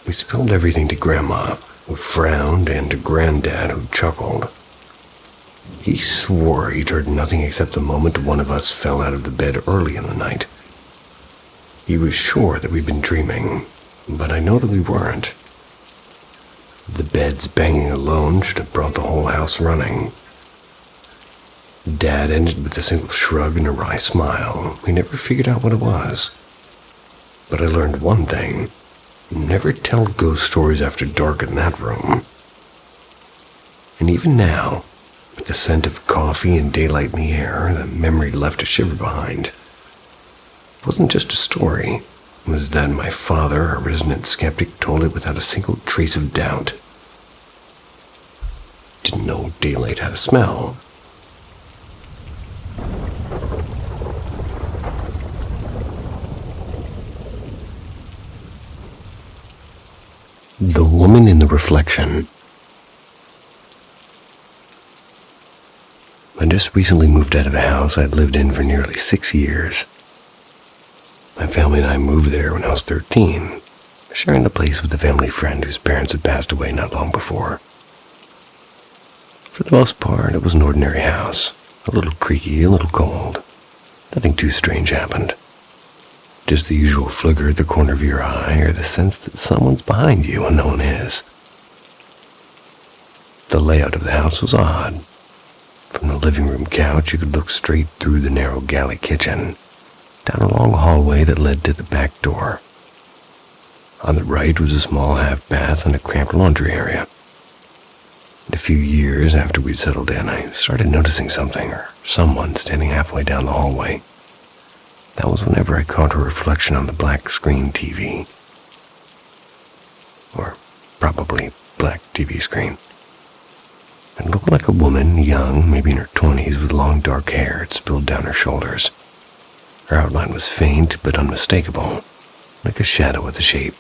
we spilled everything to Grandma, who frowned, and to Granddad, who chuckled. He swore he'd heard nothing except the moment one of us fell out of the bed early in the night. He was sure that we'd been dreaming, but I know that we weren't. The bed's banging alone should have brought the whole house running. Dad ended with a single shrug and a wry smile. We never figured out what it was. But I learned one thing. Never tell ghost stories after dark in that room. And even now, with the scent of coffee and daylight in the air, the memory left a shiver behind. It wasn't just a story. It was that my father, a resident skeptic, told it without a single trace of doubt. Didn't know daylight had a smell. The woman in the reflection. I just recently moved out of the house I'd lived in for nearly 6 years. My family and I moved there when I was 13, sharing the place with a family friend whose parents had passed away not long before. For the most part, it was an ordinary house, a little creaky, a little cold. Nothing too strange happened. Just the usual flicker at the corner of your eye, or the sense that someone's behind you when no one is. The layout of the house was odd. From the living room couch, you could look straight through the narrow galley kitchen, down a long hallway that led to the back door. On the right was a small half bath and a cramped laundry area. A few years after we'd settled in, I started noticing something, or someone, standing halfway down the hallway. That was whenever I caught her reflection on the black screen TV. Or probably black TV screen. It looked like a woman, young, maybe in her 20s, with long dark hair. It spilled down her shoulders. Her outline was faint but unmistakable, like a shadow with a shape.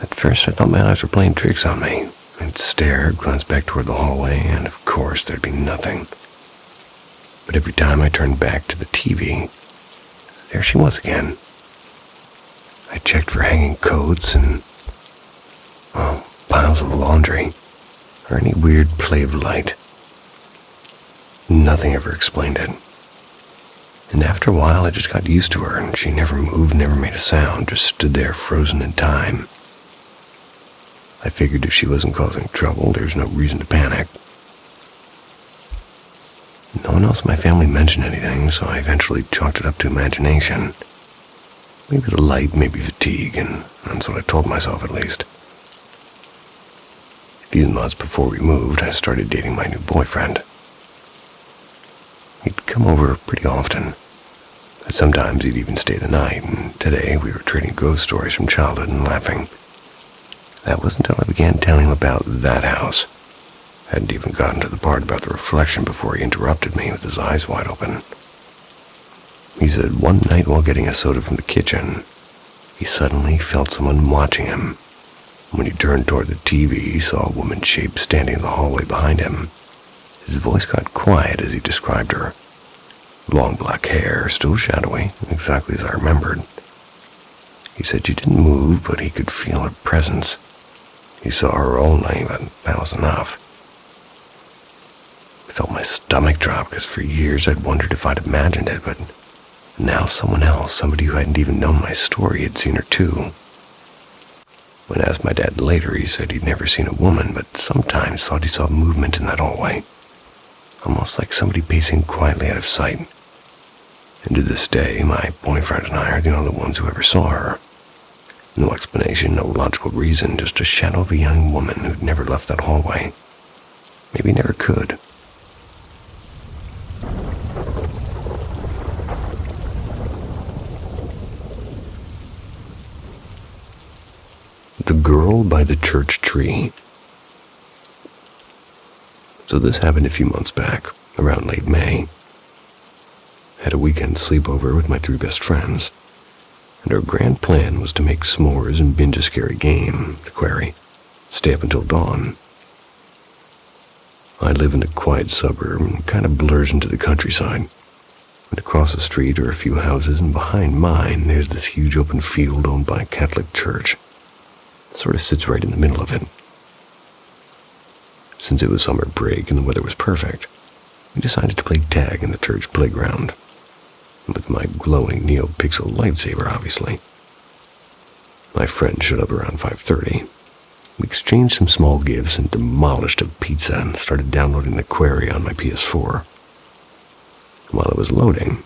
At first I thought my eyes were playing tricks on me. I'd stare, glance back toward the hallway, and of course there'd be nothing. But every time I turned back to the TV, there she was again. I checked for hanging coats and, piles of laundry, or any weird play of light. Nothing ever explained it. And after a while, I just got used to her, and she never moved, never made a sound, just stood there frozen in time. I figured if she wasn't causing trouble, there was no reason to panic. No one else in my family mentioned anything, so I eventually chalked it up to imagination. Maybe the light, maybe fatigue, and that's what I told myself at least. A few months before we moved, I started dating my new boyfriend. He'd come over pretty often. Sometimes he'd even stay the night, and today we were trading ghost stories from childhood and laughing. That wasn't until I began telling him about that house. Hadn't even gotten to the part about the reflection before he interrupted me with his eyes wide open. He said one night while getting a soda from the kitchen, he suddenly felt someone watching him. When he turned toward the TV, he saw a woman's shape standing in the hallway behind him. His voice got quiet as he described her. Long black hair, still shadowy, exactly as I remembered. He said she didn't move, but he could feel her presence. He saw her only, but that was enough. I felt my stomach drop because for years I'd wondered if I'd imagined it, but now someone else, somebody who hadn't even known my story, had seen her too. When I asked my dad later, he said he'd never seen a woman, but sometimes thought he saw movement in that hallway. Almost like somebody pacing quietly out of sight. And to this day, my boyfriend and I are the only ones who ever saw her. No explanation, no logical reason, just a shadow of a young woman who'd never left that hallway. Maybe never could. The Girl by the Church Tree. So this happened a few months back, around late May. I had a weekend sleepover with my 3 best friends, and our grand plan was to make s'mores and binge a scary game, The Quarry, stay up until dawn. I live in a quiet suburb and kind of blurs into the countryside. And across the street are a few houses, and behind mine there's this huge open field owned by a Catholic church. It sort of sits right in the middle of it. Since it was summer break and the weather was perfect, we decided to play tag in the church playground. With my glowing NeoPixel lightsaber, obviously. My friend showed up around 5:30. We exchanged some small gifts and demolished a pizza and started downloading The Quarry on my PS4. While it was loading,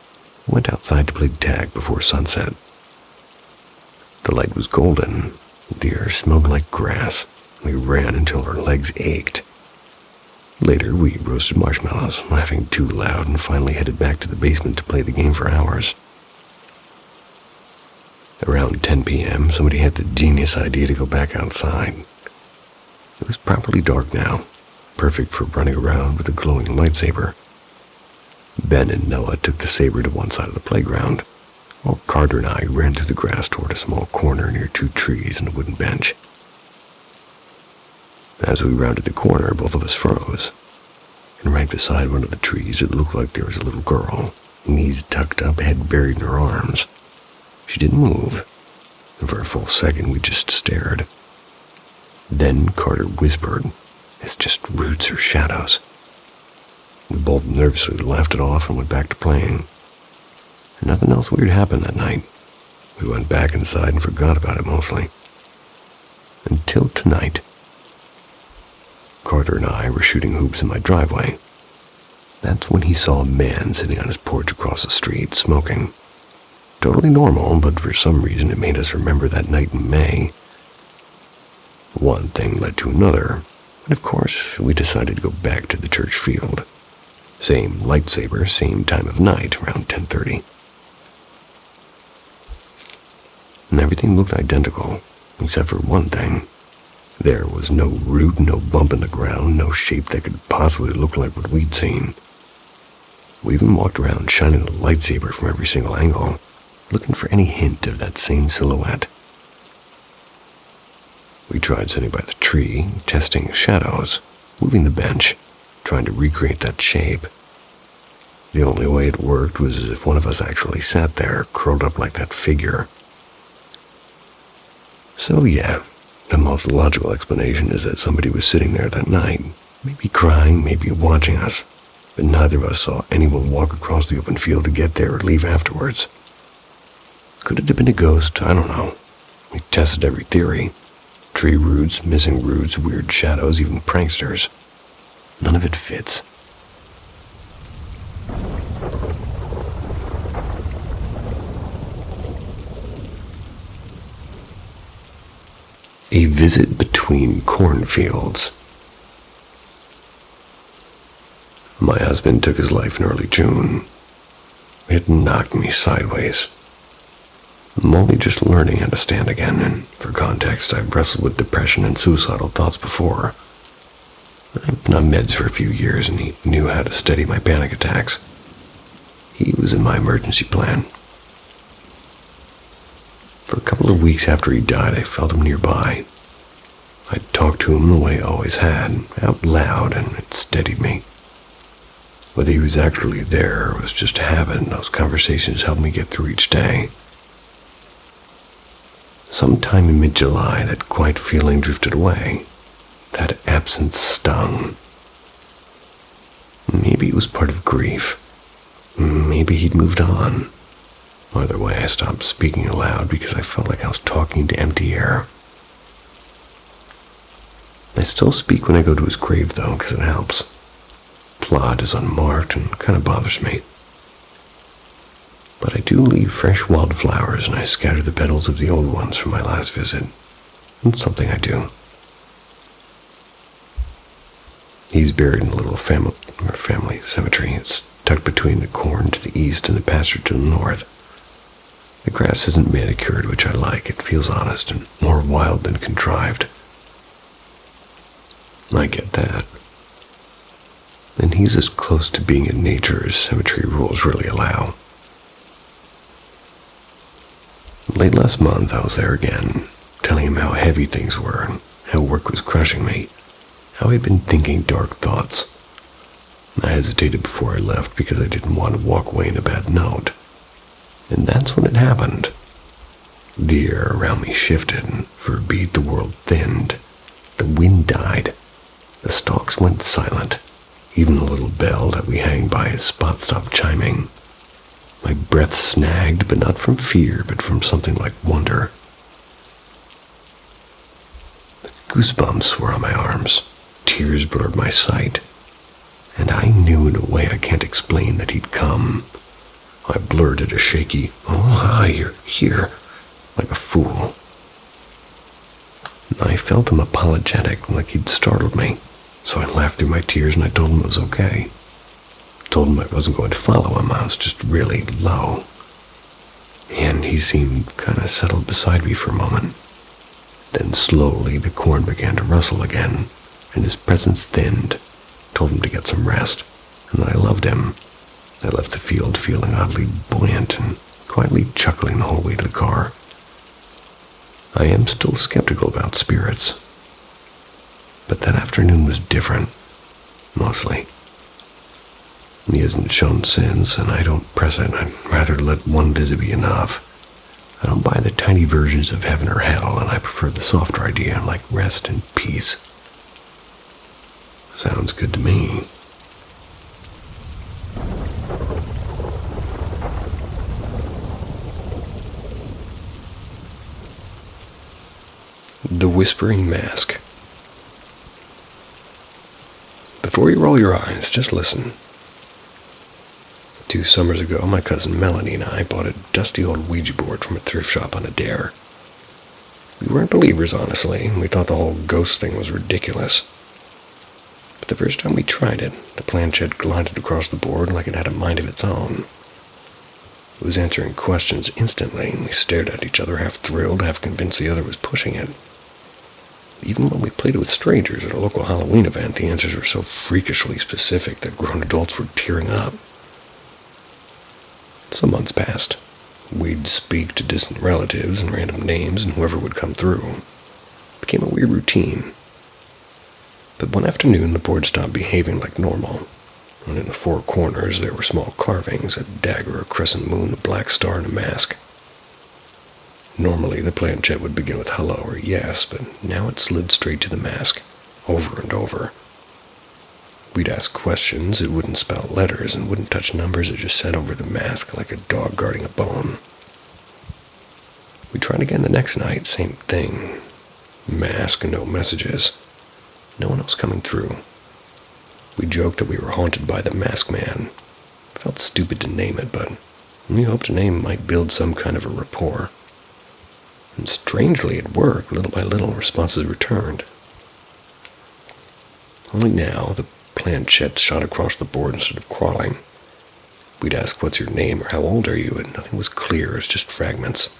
I went outside to play tag before sunset. The light was golden. The air smelled like grass. We ran until our legs ached. Later, we roasted marshmallows, laughing too loud, and finally headed back to the basement to play the game for hours. Around 10 p.m., somebody had the genius idea to go back outside. It was properly dark now, perfect for running around with a glowing lightsaber. Ben and Noah took the saber to one side of the playground, while Carter and I ran through the grass toward a small corner near 2 trees and a wooden bench. As we rounded the corner, both of us froze. And right beside one of the trees, it looked like there was a little girl, knees tucked up, head buried in her arms. She didn't move, and for a full second we just stared. Then Carter whispered, "It's just roots or shadows." We both nervously laughed it off and went back to playing. And nothing else weird happened that night. We went back inside and forgot about it mostly. Until tonight. Carter and I were shooting hoops in my driveway. That's when he saw a man sitting on his porch across the street, smoking. Totally normal, but for some reason it made us remember that night in May. One thing led to another, and of course we decided to go back to the church field. Same lightsaber, same time of night, around 10:30. And everything looked identical, except for one thing. There was no root, no bump in the ground, no shape that could possibly look like what we'd seen. We even walked around shining the lightsaber from every single angle, looking for any hint of that same silhouette. We tried sitting by the tree, testing shadows, moving the bench, trying to recreate that shape. The only way it worked was if one of us actually sat there, curled up like that figure. So yeah, the most logical explanation is that somebody was sitting there that night, maybe crying, maybe watching us, but neither of us saw anyone walk across the open field to get there or leave afterwards. Could it have been a ghost? I don't know. We tested every theory. Tree roots, missing roots, weird shadows, even pranksters. None of it fits. A visit between cornfields. My husband took his life in early June. It knocked me sideways. I'm only just learning how to stand again, and for context, I've wrestled with depression and suicidal thoughts before. I've been on meds for a few years, and he knew how to steady my panic attacks. He was in my emergency plan. For a couple of weeks after he died, I felt him nearby. I talked to him the way I always had, out loud, and it steadied me. Whether he was actually there or was just a habit, those conversations helped me get through each day. Sometime in mid-July, that quiet feeling drifted away. That absence stung. Maybe it was part of grief. Maybe he'd moved on. Either way, I stopped speaking aloud because I felt like I was talking to empty air. I still speak when I go to his grave, though, because it helps. Plot is unmarked and kind of bothers me. But I do leave fresh wildflowers, and I scatter the petals of the old ones from my last visit. It's something I do. He's buried in a little family cemetery. It's tucked between the corn to the east and the pasture to the north. The grass isn't manicured, which I like. It feels honest and more wild than contrived. I get that. And he's as close to being in nature as cemetery rules really allow. Late last month, I was there again, telling him how heavy things were and how work was crushing me, how I'd been thinking dark thoughts. I hesitated before I left because I didn't want to walk away in a bad note. And that's when it happened. The air around me shifted, and for a beat the world thinned. The wind died. The stalks went silent. Even the little bell that we hang by his spot stopped chiming. My breath snagged, but not from fear, but from something like wonder. The goosebumps were on my arms. Tears blurred my sight. And I knew in a way I can't explain that he'd come. I blurted a shaky, "Oh, hi, you're here," like a fool. I felt him apologetic, like he'd startled me. So I laughed through my tears and I told him it was okay. Told him I wasn't going to follow him. I was just really low. And he seemed kind of settled beside me for a moment. Then slowly the corn began to rustle again, and his presence thinned. Told him to get some rest, and I loved him. I left the field feeling oddly buoyant and quietly chuckling the whole way to the car. I am still skeptical about spirits. But that afternoon was different, mostly. He hasn't shown since, and I don't press it. I'd rather let one visit be enough. I don't buy the tiny versions of heaven or hell, and I prefer the softer idea, like rest and peace. Sounds good to me. The Whispering Mask. Before you roll your eyes, just listen. 2 summers ago, my cousin Melanie and I bought a dusty old Ouija board from a thrift shop on a dare. We weren't believers, honestly, and we thought the whole ghost thing was ridiculous. But the first time we tried it, the planchette glided across the board like it had a mind of its own. It was answering questions instantly, and we stared at each other, half thrilled, half convinced the other was pushing it. Even when we played it with strangers at a local Halloween event, the answers were so freakishly specific that grown adults were tearing up. Some months passed. We'd speak to distant relatives and random names, and whoever would come through. It became a weird routine. But one afternoon, the board stopped behaving like normal, and in the 4 corners there were small carvings, a dagger, a crescent moon, a black star, and a mask. Normally, the planchette would begin with hello or yes, but now it slid straight to the mask, over and over. We'd ask questions, it wouldn't spell letters and wouldn't touch numbers, it just sat over the mask like a dog guarding a bone. We tried again the next night, same thing. Mask and no messages. No one else coming through. We joked that we were haunted by the mask man. Felt stupid to name it, but we hoped a name might build some kind of a rapport. And strangely, it worked. Little by little, responses returned. Only now, the planchette shot across the board instead of crawling. We'd ask, what's your name, or how old are you, and nothing was clear, it was just fragments.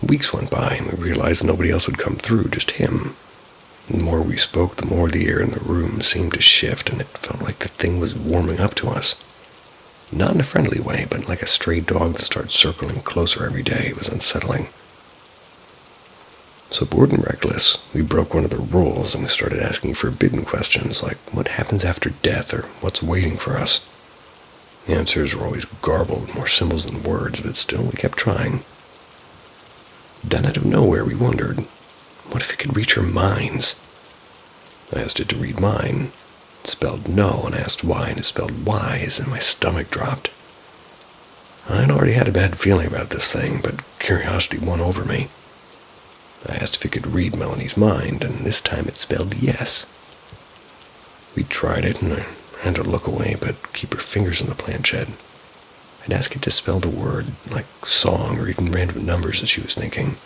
Weeks went by, and we realized nobody else would come through, just him. And the more we spoke, the more the air in the room seemed to shift, and it felt like the thing was warming up to us. Not in a friendly way, but like a stray dog that starts circling closer every day. It was unsettling. So bored and reckless, we broke one of the rules and we started asking forbidden questions like what happens after death or what's waiting for us. The answers were always garbled, more symbols than words, but still we kept trying. Then out of nowhere we wondered, what if it could reach our minds? I asked it to read mine. It spelled no, and I asked why, and it spelled wise, and my stomach dropped. I'd already had a bad feeling about this thing, but curiosity won over me. I asked if it could read Melanie's mind, and this time it spelled yes. We tried it, and I had to look away, but keep her fingers on the planchette. I'd ask it to spell the word, like song or even random numbers that she was thinking.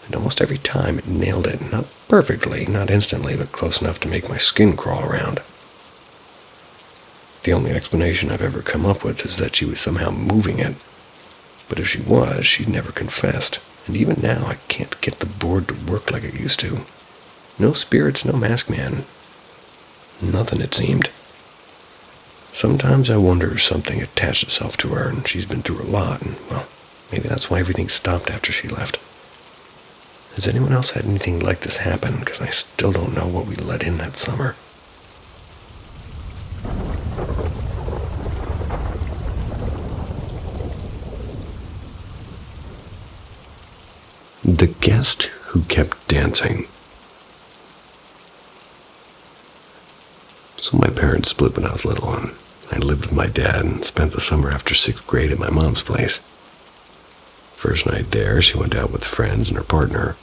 And almost every time it nailed it, not perfectly, not instantly, but close enough to make my skin crawl around. The only explanation I've ever come up with is that she was somehow moving it. But if she was, she'd never confessed. And even now, I can't get the board to work like it used to. No spirits, no mask man. Nothing, it seemed. Sometimes I wonder if something attached itself to her, and she's been through a lot, and, well, maybe that's why everything stopped after she left. Has anyone else had anything like this happen? Because I still don't know what we let in that summer. The guest who kept dancing. So my parents split when I was little, and I lived with my dad and spent the summer after 6th grade at my mom's place. First night there, she went out with friends and her partner.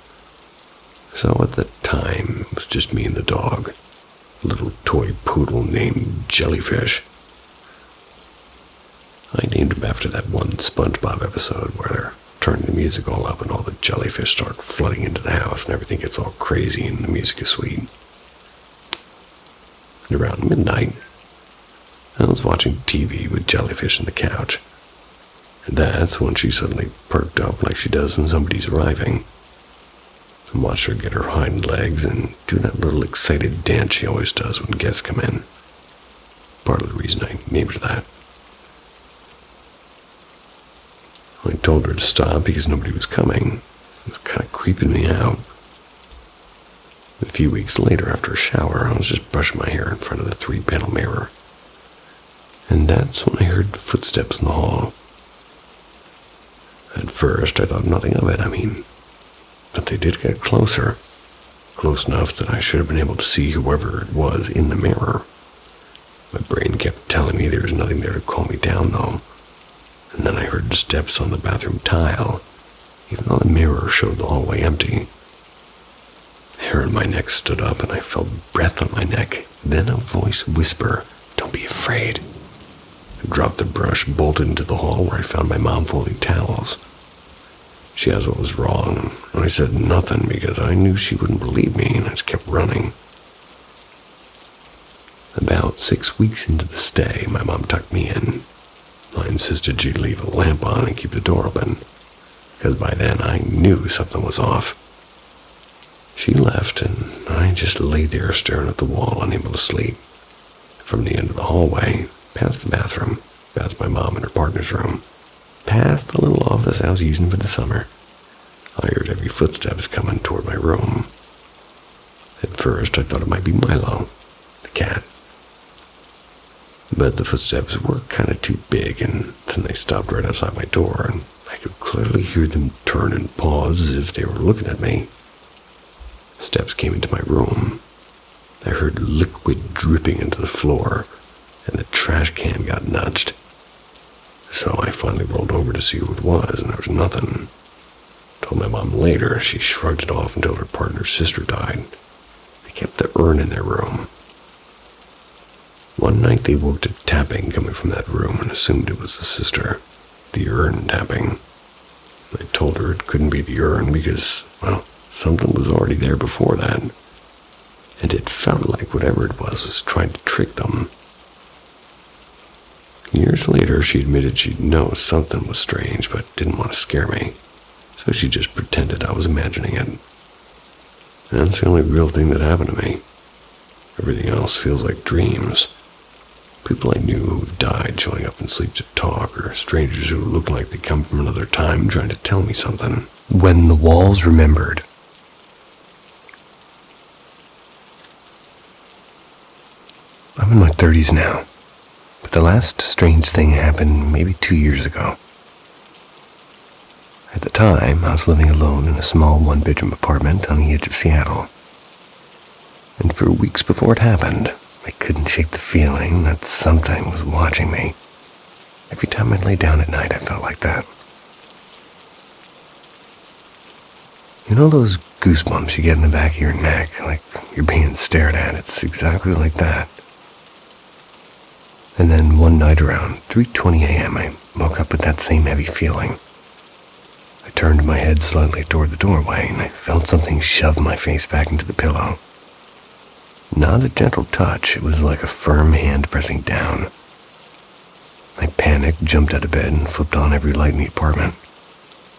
So at the time, it was just me and the dog, a little toy poodle named Jellyfish. I named him after that one SpongeBob episode where they're turning the music all up and all the jellyfish start flooding into the house and everything gets all crazy and the music is sweet. And around midnight, I was watching TV with Jellyfish on the couch. And that's when she suddenly perked up like she does when somebody's arriving. And watched her get her hind legs and do that little excited dance she always does when guests come in. Part of the reason I named her that. I told her to stop because nobody was coming. It was kind of creeping me out. A few weeks later, after a shower, I was just brushing my hair in front of the 3-panel mirror. And that's when I heard footsteps in the hall. At first, I thought nothing of it, but they did get closer. Close enough that I should have been able to see whoever it was in the mirror. My brain kept telling me there was nothing there to calm me down, though. And then I heard steps on the bathroom tile, even though the mirror showed the hallway empty. Hair on my neck stood up and I felt breath on my neck. Then a voice whisper, "Don't be afraid." I dropped the brush, bolted into the hall where I found my mom folding towels. She asked what was wrong, and I said nothing because I knew she wouldn't believe me, and I just kept running. About 6 weeks into the stay, my mom tucked me in. I insisted she'd leave a lamp on and keep the door open, because by then I knew something was off. She left, and I just lay there staring at the wall, unable to sleep. From the end of the hallway, past the bathroom, past my mom and her partner's room, past the little office I was using for the summer, I heard heavy footsteps coming toward my room. At first, I thought it might be Milo, the cat. But the footsteps were kind of too big, and then they stopped right outside my door, and I I could clearly hear them turn and pause as if they were looking at me. Steps came into my room. I heard liquid dripping into the floor, and the trash can got nudged. So I finally rolled over to see who it was, and there was nothing. Told my mom later. She shrugged it off until her partner's sister died. They kept the urn in their room. One night they woke to tapping coming from that room and assumed it was the sister. The urn tapping. I told her it couldn't be the urn because, well, something was already there before that. And it felt like whatever it was trying to trick them. Years later, she admitted she'd know something was strange, but didn't want to scare me. So she just pretended I was imagining it. And that's the only real thing that happened to me. Everything else feels like dreams. People I knew who've died showing up in sleep to talk, or strangers who look like they come from another time trying to tell me something. When the walls remembered. I'm in my 30s now, but the last strange thing happened maybe 2 years ago. At the time, I was living alone in a small one-bedroom apartment on the edge of Seattle. And for weeks before it happened, I couldn't shake the feeling that something was watching me. Every time I lay down at night, I felt like that. You know those goosebumps you get in the back of your neck, like you're being stared at? It's exactly like that. And then one night around 3:20 a.m., I woke up with that same heavy feeling. I turned my head slightly toward the doorway, and I felt something shove my face back into the pillow. Not a gentle touch, it was like a firm hand pressing down. I panicked, jumped out of bed, and flipped on every light in the apartment.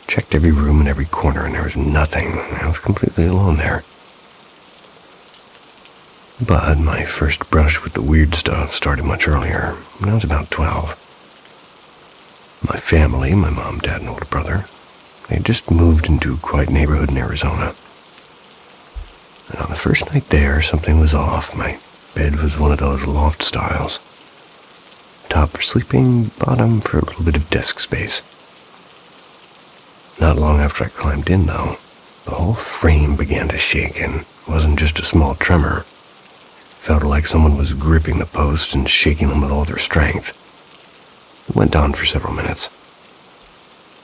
Checked every room and every corner, and there was nothing. I was completely alone there. But my first brush with the weird stuff started much earlier, when I was about 12. My family, my mom, dad, and older brother, they had just moved into a quiet neighborhood in Arizona. And on the first night there, something was off. My bed was one of those loft styles. Top for sleeping, bottom for a little bit of desk space. Not long after I climbed in, though, the whole frame began to shake, and it wasn't just a small tremor. It felt like someone was gripping the posts and shaking them with all their strength. It went on for several minutes.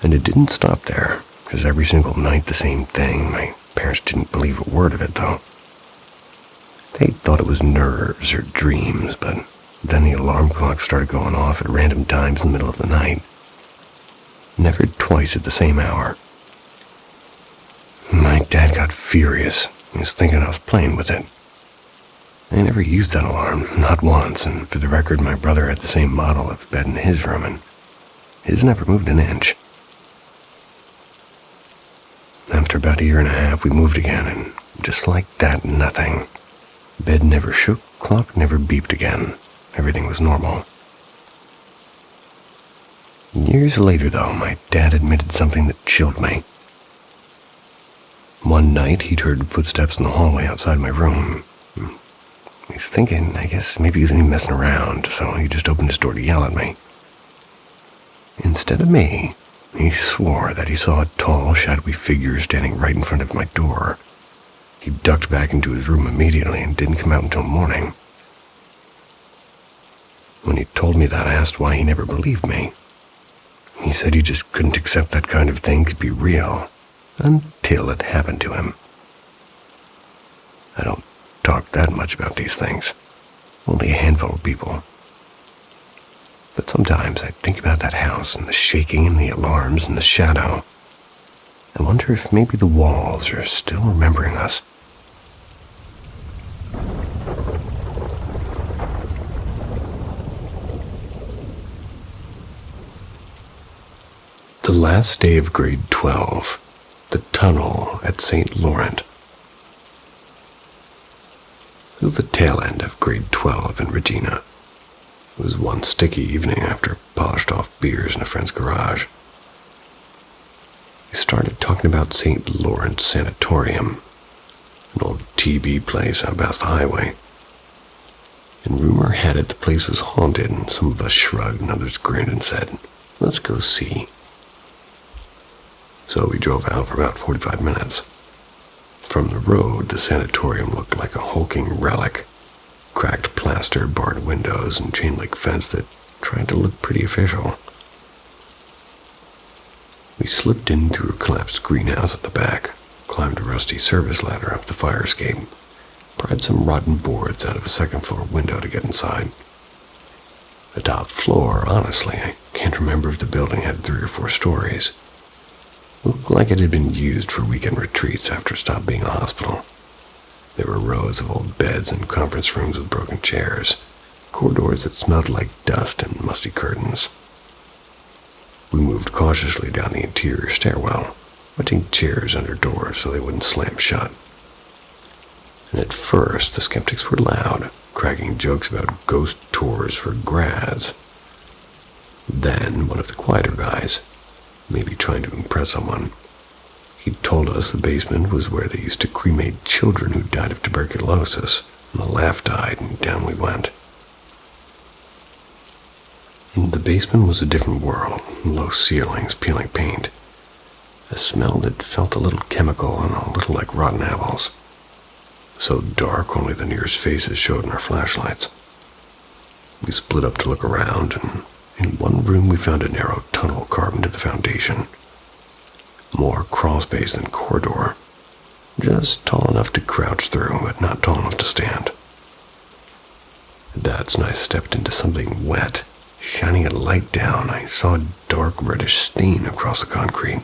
And it didn't stop there, because every single night the same thing. My parents didn't believe a word of it, though. They thought it was nerves or dreams, but then the alarm clock started going off at random times in the middle of the night. Never twice at the same hour. My dad got furious. He was thinking I was playing with it. I never used that alarm, not once, and for the record, my brother had the same model of bed in his room, and his never moved an inch. After about a year and a half, we moved again, and just like that, nothing. Bed never shook, clock never beeped again. Everything was normal. Years later, though, my dad admitted something that chilled me. One night, he'd heard footsteps in the hallway outside my room. He's thinking, I guess maybe he was only messing around, so he just opened his door to yell at me. Instead of me, he swore that he saw a tall, shadowy figure standing right in front of my door. He ducked back into his room immediately and didn't come out until morning. When he told me that, I asked why he never believed me. He said he just couldn't accept that kind of thing could be real, until it happened to him. I don't talk that much about these things. Only a handful of people. But sometimes I think about that house and the shaking and the alarms and the shadow. I wonder if maybe the walls are still remembering us. The last day of grade 12, the tunnel at St. Laurent. It was the tail end of grade 12 in Regina. It was one sticky evening after polished off beers in a friend's garage. We started talking about St. Laurent Sanatorium, an old TB place out past the highway. And rumor had it the place was haunted, and some of us shrugged and others grinned and said, "Let's go see." so we drove out for about 45 minutes. From the road, the sanatorium looked like a hulking relic. Cracked plaster, barred windows, and chain-link fence that tried to look pretty official. We slipped in through a collapsed greenhouse at the back, climbed a rusty service ladder up the fire escape, pried some rotten boards out of a second-floor window to get inside. The top floor, honestly, I can't remember if the building had 3 or 4 stories. Looked like it had been used for weekend retreats after it stopped being a hospital. There were rows of old beds and conference rooms with broken chairs, corridors that smelled like dust and musty curtains. We moved cautiously down the interior stairwell, putting chairs under doors so they wouldn't slam shut. And at first, the skeptics were loud, cracking jokes about ghost tours for grads. Then, one of the quieter guys, maybe trying to impress someone, he told us the basement was where they used to cremate children who died of tuberculosis, and the laugh died, and down we went. The basement was a different world, low ceilings, peeling paint, a smell that felt a little chemical and a little like rotten apples. So dark only the nearest faces showed in our flashlights. We split up to look around, and in one room we found a narrow tunnel carved into the foundation. More crawl space than corridor, just tall enough to crouch through, but not tall enough to stand. That's when I stepped into something wet. Shining a light down, I saw a dark reddish stain across the concrete.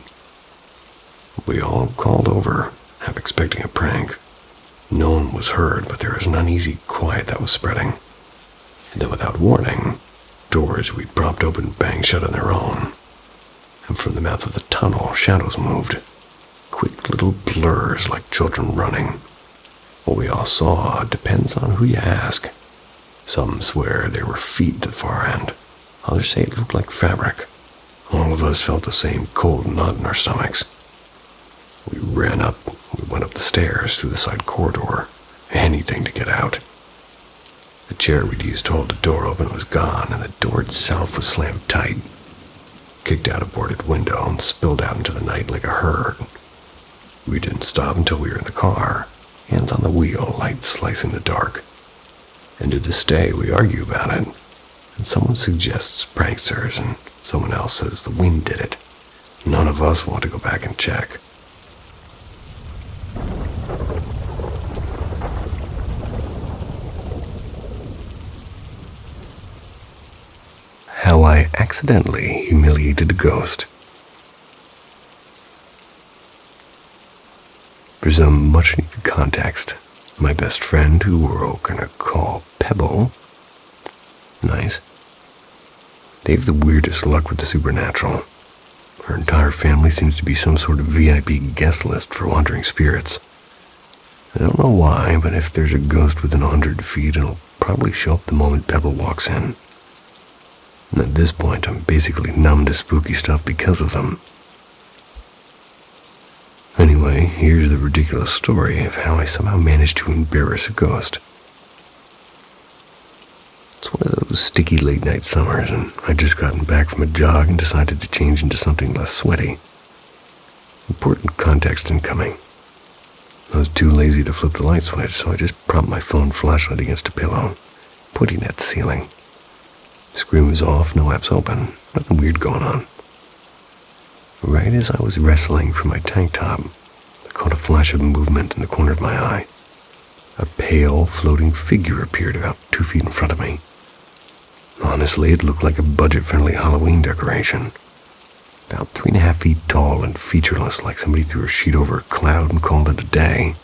We all called over, half expecting a prank. No one was heard, but there was an uneasy quiet that was spreading. And then without warning, doors we'd propped open banged shut on their own. And from the mouth of the tunnel, shadows moved. Quick little blurs like children running. What we all saw depends on who you ask. Some swear there were feet at the far end. Others say it looked like fabric. All of us felt the same cold knot in our stomachs. We ran up. We went up the stairs through the side corridor. Anything to get out. The chair we'd used to hold the door open was gone, and the door itself was slammed tight. Kicked out a boarded window and spilled out into the night like a herd. We didn't stop until we were in the car, hands on the wheel, light slicing the dark. And to this day, we argue about it. And someone suggests pranksters, and someone else says the wind did it. None of us want to go back and check. How I accidentally humiliated a ghost. For some much needed context, my best friend, who we're gonna call Pebble, nice, they have the weirdest luck with the supernatural. Her entire family seems to be some sort of VIP guest list for wandering spirits. I don't know why, but if there's a ghost within 100 feet, it'll probably show up the moment Pebble walks in. And at this point, I'm basically numb to spooky stuff because of them. Anyway, here's the ridiculous story of how I somehow managed to embarrass a ghost. It's one of those sticky late-night summers, and I'd just gotten back from a jog and decided to change into something less sweaty. Important context incoming. I was too lazy to flip the light switch, so I just propped my phone flashlight against a pillow, pointing at the ceiling. The screen was off, no apps open, nothing weird going on. Right as I was wrestling for my tank top, I caught a flash of movement in the corner of my eye. A pale, floating figure appeared about 2 feet in front of me. Honestly, it looked like a budget-friendly Halloween decoration. About 3.5 feet tall and featureless, like somebody threw a sheet over a cloud and called it a day.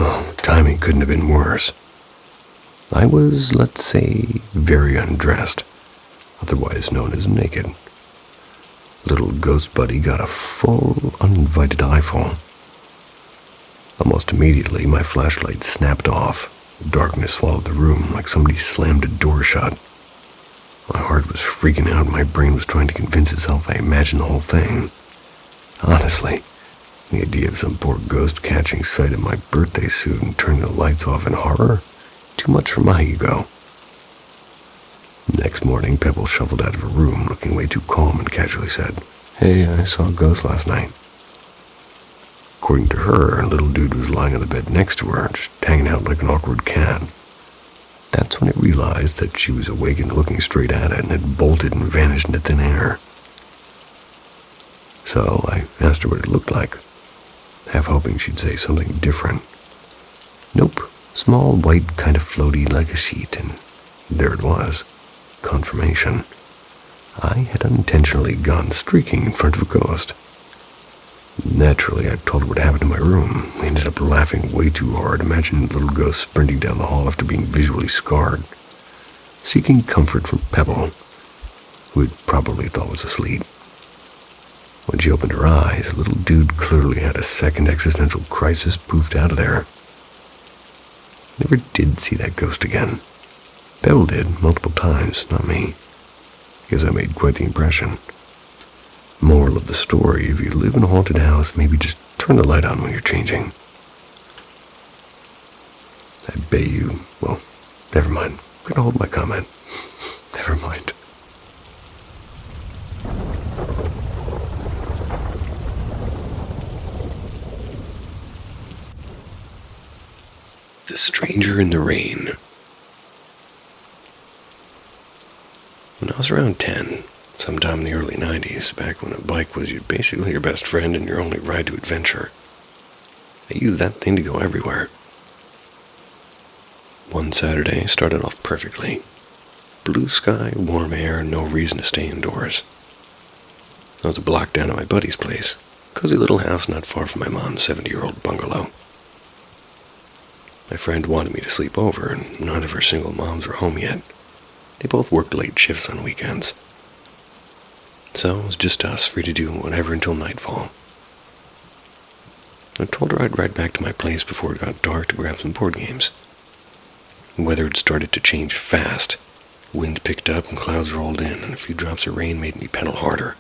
Oh, timing couldn't have been worse. I was, let's say, very undressed, otherwise known as naked. Little ghost buddy got a full, uninvited eyeful. Almost immediately, my flashlight snapped off. Darkness swallowed the room like somebody slammed a door shut. My heart was freaking out. My brain was trying to convince itself I imagined the whole thing. Honestly, the idea of some poor ghost catching sight of my birthday suit and turning the lights off in horror, too much for my ego. Next morning, Pebble shuffled out of her room, looking way too calm, and casually said, "Hey, I saw a ghost last night." According to her, a little dude was lying on the bed next to her, just hanging out like an awkward cat. That's when I realized that she was awake and looking straight at it and had bolted and vanished into thin air. So I asked her what it looked like, half hoping she'd say something different. Nope, small, white, kind of floaty like a sheet, and there it was. Confirmation. I had unintentionally gone streaking in front of a ghost. Naturally, I told her what happened in my room. We ended up laughing way too hard, imagining the little ghost sprinting down the hall after being visually scarred, seeking comfort from Pebble, who had probably thought was asleep. When she opened her eyes, the little dude clearly had a second existential crisis poofed out of there. Never did see that ghost again. Pebble did, multiple times, not me. Guess I made quite the impression. Moral of the story, if you live in a haunted house, maybe just turn the light on when you're changing. I bet you, well, never mind. I'm gonna hold my comment. Never mind. The Stranger in the Rain. When I was around 10, sometime in the early 90s, back when a bike was basically your best friend and your only ride to adventure, I used that thing to go everywhere. One Saturday started off perfectly. Blue sky, warm air, no reason to stay indoors. I was a block down at my buddy's place, cozy little house not far from my mom's 70-year-old bungalow. My friend wanted me to sleep over, and none of her single moms were home yet. They both worked late shifts on weekends. So it was just us, free to do whatever until nightfall. I told her I'd ride back to my place before it got dark to grab some board games. The weather had started to change fast. Wind picked up and clouds rolled in, and a few drops of rain made me pedal harder.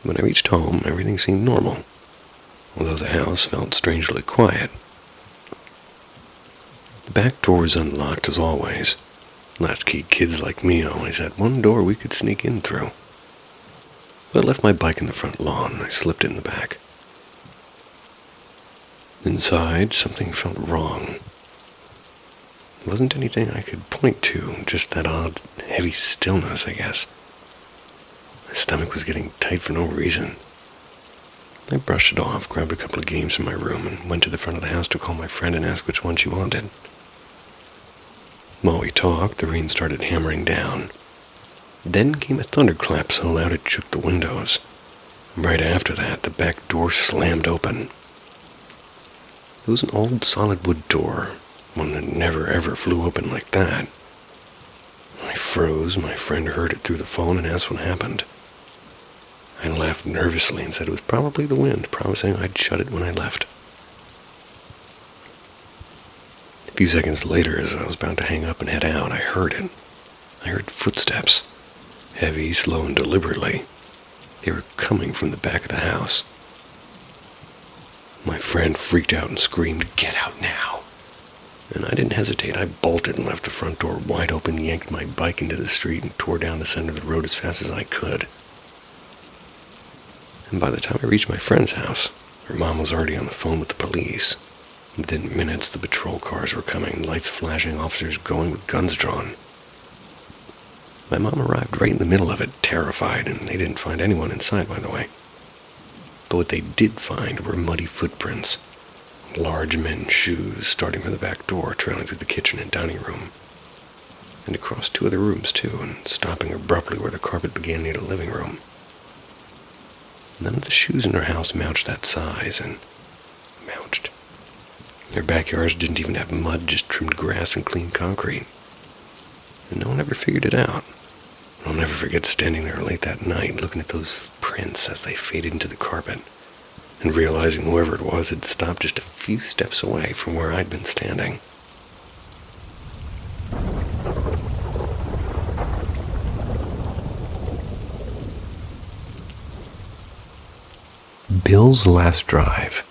When I reached home, everything seemed normal, although the house felt strangely quiet. The back door was unlocked as always. Latchkey kids like me always had one door we could sneak in through. So I left my bike in the front lawn and I slipped it in the back. Inside, something felt wrong. It wasn't anything I could point to, just that odd, heavy stillness, I guess. My stomach was getting tight for no reason. I brushed it off, grabbed a couple of games from my room, and went to the front of the house to call my friend and ask which one she wanted. While we talked, the rain started hammering down. Then came a thunderclap so loud it shook the windows. Right after that, the back door slammed open. It was an old solid wood door, one that never ever flew open like that. I froze. My friend heard it through the phone and asked what happened. I laughed nervously and said it was probably the wind, promising I'd shut it when I left. A few seconds later, as I was about to hang up and head out, I heard it. I heard footsteps, heavy, slow, and deliberately. They were coming from the back of the house. My friend freaked out and screamed, "Get out now!" And I didn't hesitate. I bolted and left the front door wide open, yanked my bike into the street, and tore down the center of the road as fast as I could. And by the time I reached my friend's house, her mom was already on the phone with the police. Within minutes, the patrol cars were coming, lights flashing, officers going with guns drawn. My mom arrived right in the middle of it, terrified, and they didn't find anyone inside, by the way. But what they did find were muddy footprints, large men's shoes starting from the back door, trailing through the kitchen and dining room, and across two other rooms, too, and stopping abruptly where the carpet began near the living room. None of the shoes in her house matched that size, and matched. Their backyards didn't even have mud, just trimmed grass and clean concrete. And no one ever figured it out. I'll never forget standing there late that night, looking at those prints as they faded into the carpet, and realizing whoever it was had stopped just a few steps away from where I'd been standing. Bill's last drive.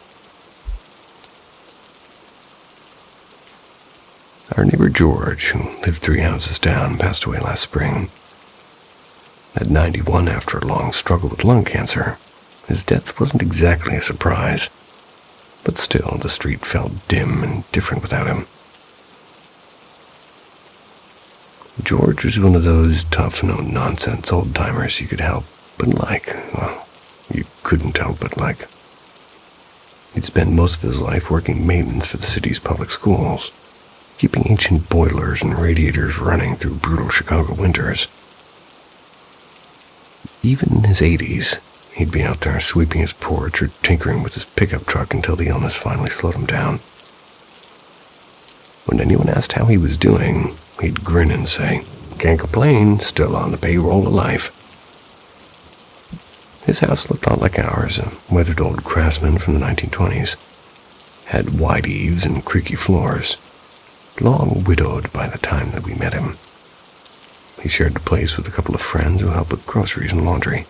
Our neighbor George, who lived 3 houses down, passed away last spring. At 91, after a long struggle with lung cancer, his death wasn't exactly a surprise, but still the street felt dim and different without him. George was one of those tough, no-nonsense old-timers you could help but like. Well, you couldn't help but like. He'd spent most of his life working maintenance for the city's public schools, keeping ancient boilers and radiators running through brutal Chicago winters. Even in his 80s, he'd be out there sweeping his porch or tinkering with his pickup truck until the illness finally slowed him down. When anyone asked how he was doing, he'd grin and say, "Can't complain, still on the payroll of life." His house looked a lot like ours, a weathered old craftsman from the 1920s. Had wide eaves and creaky floors, long widowed by the time that we met him. He shared the place with a couple of friends who helped with groceries and laundry.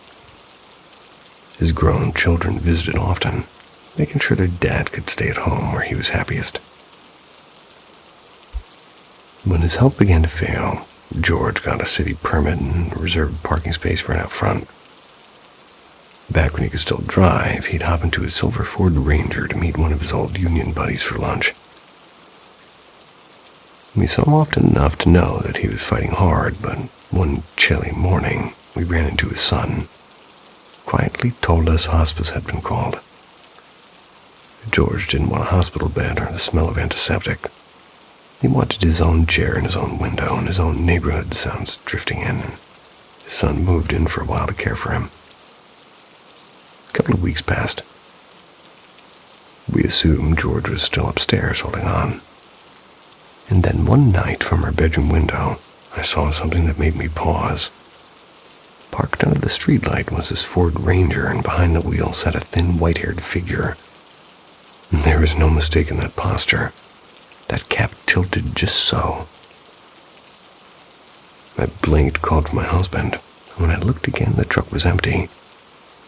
His grown children visited often, making sure their dad could stay at home where he was happiest. When his health began to fail, George got a city permit and reserved parking space right out front. Back when he could still drive, he'd hop into his silver Ford Ranger to meet one of his old union buddies for lunch. We saw him often enough to know that he was fighting hard, but one chilly morning, we ran into his son. Quietly told us hospice had been called. George didn't want a hospital bed or the smell of antiseptic. He wanted his own chair and his own window and his own neighborhood sounds drifting in, and his son moved in for a while to care for him. A couple of weeks passed. We assumed George was still upstairs holding on. And then one night from our bedroom window, I saw something that made me pause. Parked under the streetlight was his Ford Ranger, and behind the wheel sat a thin, white-haired figure. And there was no mistaking that posture. That cap tilted just so. I blinked, called for my husband, and when I looked again, the truck was empty.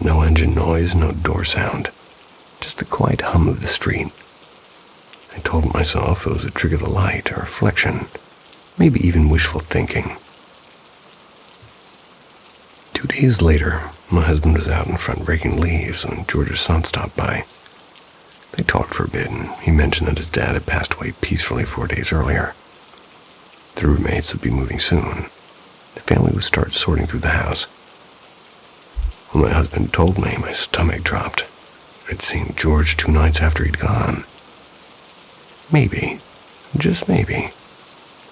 No engine noise, no door sound. Just the quiet hum of the street. I told myself it was a trick of the light, a reflection, maybe even wishful thinking. 2 days later, my husband was out in front raking leaves when George's son stopped by. They talked for a bit, and he mentioned that his dad had passed away peacefully 4 days earlier. The roommates would be moving soon. The family would start sorting through the house. When my husband told me, my stomach dropped. I'd seen George 2 nights after he'd gone. Maybe, just maybe,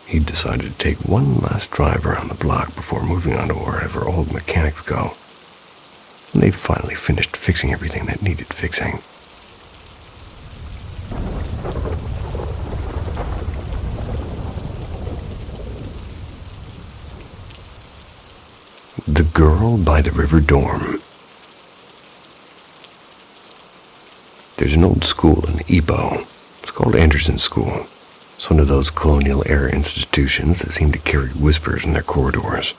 he'd decided to take one last drive around the block before moving on to wherever old mechanics go. And they finally finished fixing everything that needed fixing. The Girl by the River Dorm. There's an old school in Ibo. It's called Anderson School. It's one of those colonial-era institutions that seem to carry whispers in their corridors.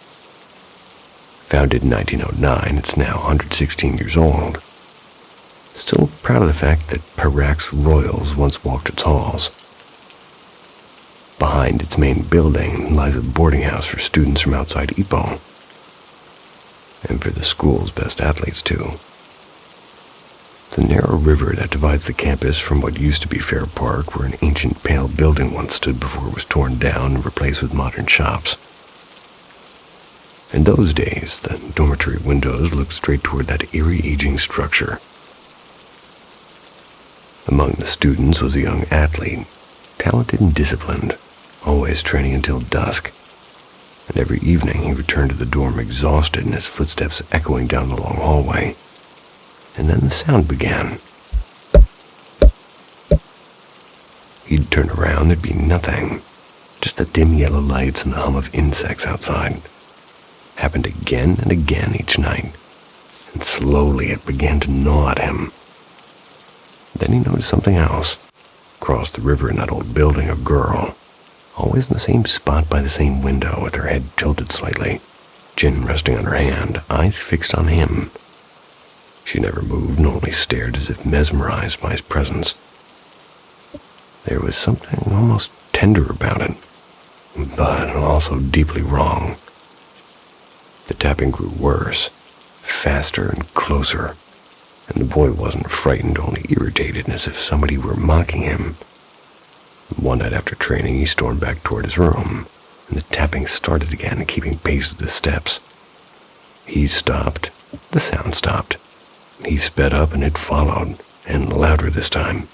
Founded in 1909, it's now 116 years old. Still proud of the fact that Perak's royals once walked its halls. Behind its main building lies a boarding house for students from outside Ipo, and for the school's best athletes too. The narrow river that divides the campus from what used to be Fair Park, where an ancient pale building once stood before it was torn down and replaced with modern shops. In those days, the dormitory windows looked straight toward that eerie aging structure. Among the students was a young athlete, talented and disciplined, always training until dusk. And every evening he returned to the dorm exhausted and his footsteps echoing down the long hallway. And then the sound began. He'd turn around, there'd be nothing. Just the dim yellow lights and the hum of insects outside. Happened again and again each night. And slowly it began to gnaw at him. Then he noticed something else. Across the river in that old building, a girl. Always in the same spot by the same window, with her head tilted slightly, chin resting on her hand, eyes fixed on him. She never moved and only stared as if mesmerized by his presence. There was something almost tender about it, but also deeply wrong. The tapping grew worse, faster and closer, and the boy wasn't frightened, only irritated, as if somebody were mocking him. One night after training, he stormed back toward his room, and the tapping started again, keeping pace with the steps. He stopped, the sound stopped. He sped up and it followed, and louder this time.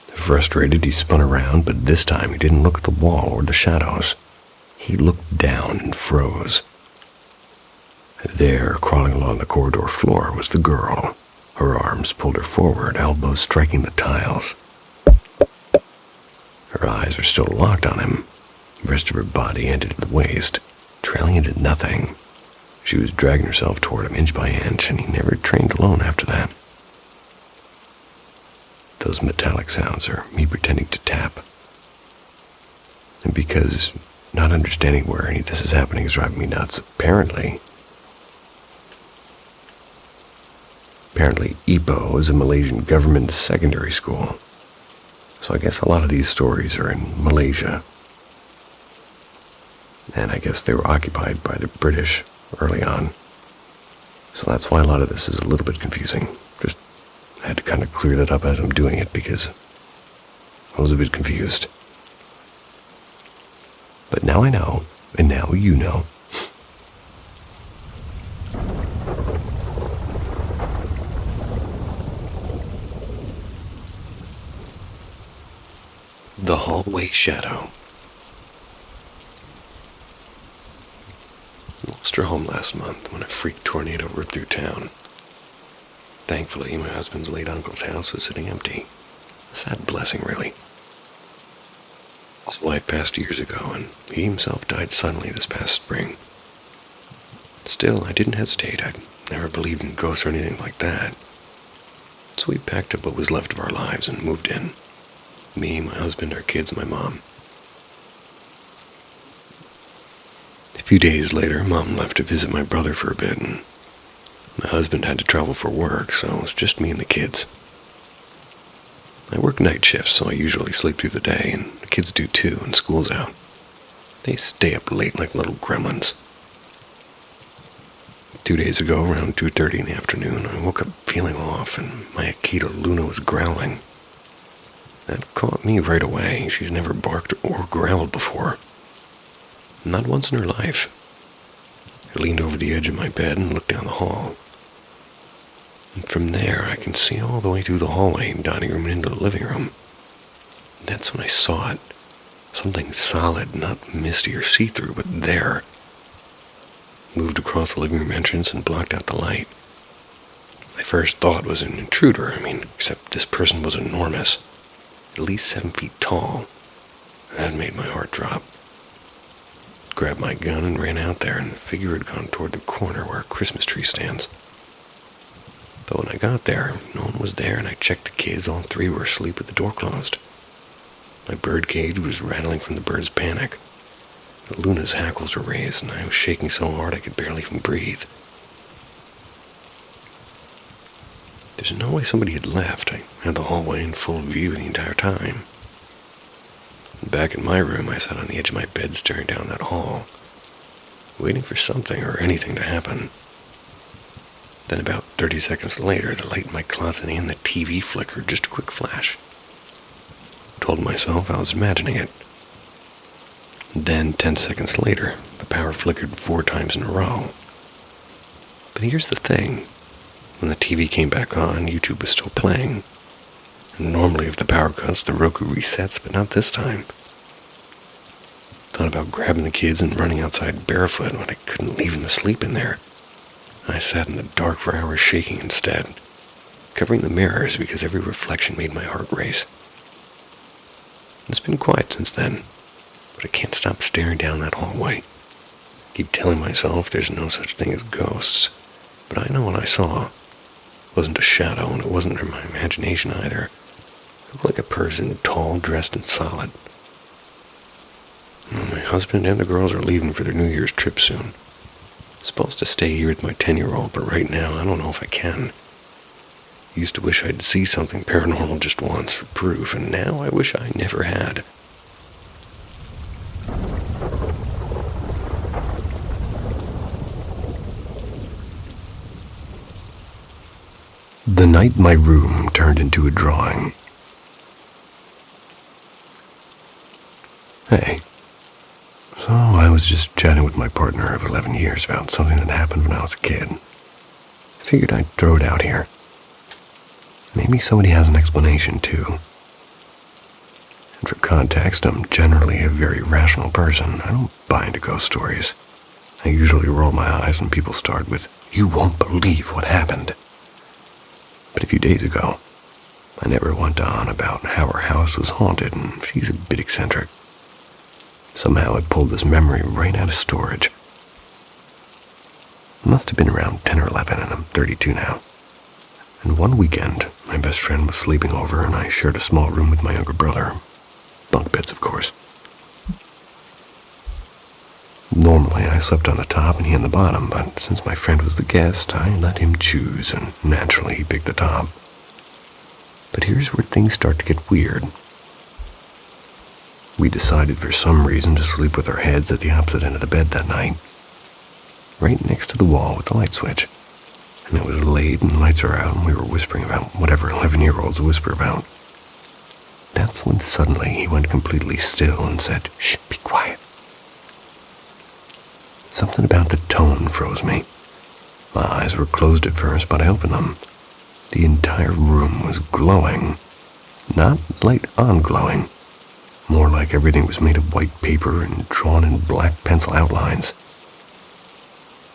Frustrated, he spun around, but this time he didn't look at the wall or the shadows. He looked down and froze. There, crawling along the corridor floor, was the girl. Her arms pulled her forward, elbows striking the tiles. Her eyes were still locked on him. The rest of her body ended at the waist, trailing into nothing. She was dragging herself toward him inch by inch, and he never trained alone after that. Those metallic sounds are me pretending to tap. And because not understanding where any of this is happening is driving me nuts, apparently Ipoh is a Malaysian government secondary school. So I guess a lot of these stories are in Malaysia. And I guess they were occupied by the British early on. So that's why a lot of this is a little bit confusing. Just had to kind of clear that up as I'm doing it because I was a bit confused. But now I know, and now you know. The Hallway Shadow. We lost our home last month when a freak tornado ripped through town. Thankfully, my husband's late uncle's house was sitting empty. A sad blessing, really. His wife passed years ago, and he himself died suddenly this past spring. Still, I didn't hesitate. I'd never believed in ghosts or anything like that. So we packed up what was left of our lives and moved in. Me, my husband, our kids, my mom. A few days later, Mom left to visit my brother for a bit, and my husband had to travel for work, so it was just me and the kids. I work night shifts, so I usually sleep through the day, and the kids do too when school's out. They stay up late like little gremlins. 2 days ago, around 2:30 in the afternoon, I woke up feeling off, and my Akita Luna was growling. That caught me right away. She's never barked or growled before. Not once in her life. I leaned over the edge of my bed and looked down the hall. And from there, I can see all the way through the hallway and dining room and into the living room. And that's when I saw it. Something solid, not misty or see-through, but there. Moved across the living room entrance and blocked out the light. My first thought was an intruder. Except this person was enormous. At least 7 feet tall. That made my heart drop. Grabbed my gun and ran out there, and the figure had gone toward the corner where a Christmas tree stands. But when I got there, no one was there, and I checked the kids. All 3 were asleep with the door closed. My bird cage was rattling from the bird's panic. The Luna's hackles were raised, and I was shaking so hard I could barely even breathe. There's no way somebody had left. I had the hallway in full view the entire time. Back in my room, I sat on the edge of my bed staring down that hall, waiting for something or anything to happen. Then about 30 seconds later, the light in my closet and the TV flickered, just a quick flash. Told myself I was imagining it. Then, 10 seconds later, the power flickered 4 times in a row. But here's the thing. When the TV came back on, YouTube was still playing. And normally if the power cuts, the Roku resets, but not this time. Thought about grabbing the kids and running outside barefoot, but I couldn't leave them asleep in there. I sat in the dark for hours shaking instead, covering the mirrors because every reflection made my heart race. It's been quiet since then, but I can't stop staring down that hallway. Keep telling myself there's no such thing as ghosts, but I know what I saw. It wasn't a shadow, and it wasn't in my imagination either. It looked like a person, tall, dressed, and solid. Well, my husband and the girls are leaving for their New Year's trip soon. I'm supposed to stay here with my 10-year-old, but right now I don't know if I can. I used to wish I'd see something paranormal just once for proof, and now I wish I never had. The night my room turned into a drawing. Hey, so I was just chatting with my partner of 11 years about something that happened when I was a kid. Figured I'd throw it out here. Maybe somebody has an explanation too. And for context, I'm generally a very rational person. I don't buy into ghost stories. I usually roll my eyes when people start with, "You won't believe what happened." But a few days ago, my neighbor went on about how her house was haunted, and she's a bit eccentric. Somehow I pulled this memory right out of storage. It must have been around 10 or 11, and I'm 32 now. And one weekend, my best friend was sleeping over, and I shared a small room with my younger brother. Bunk beds, of course. Normally, I slept on the top and he on the bottom, but since my friend was the guest, I let him choose, and naturally he picked the top. But here's where things start to get weird. We decided for some reason to sleep with our heads at the opposite end of the bed that night, right next to the wall with the light switch. And it was late and the lights were out, and we were whispering about whatever 11-year-olds whisper about. That's when suddenly he went completely still and said, "Shh, be quiet." Something about the tone froze me. My eyes were closed at first, but I opened them. The entire room was glowing. Not light-on glowing. More like everything was made of white paper and drawn in black pencil outlines.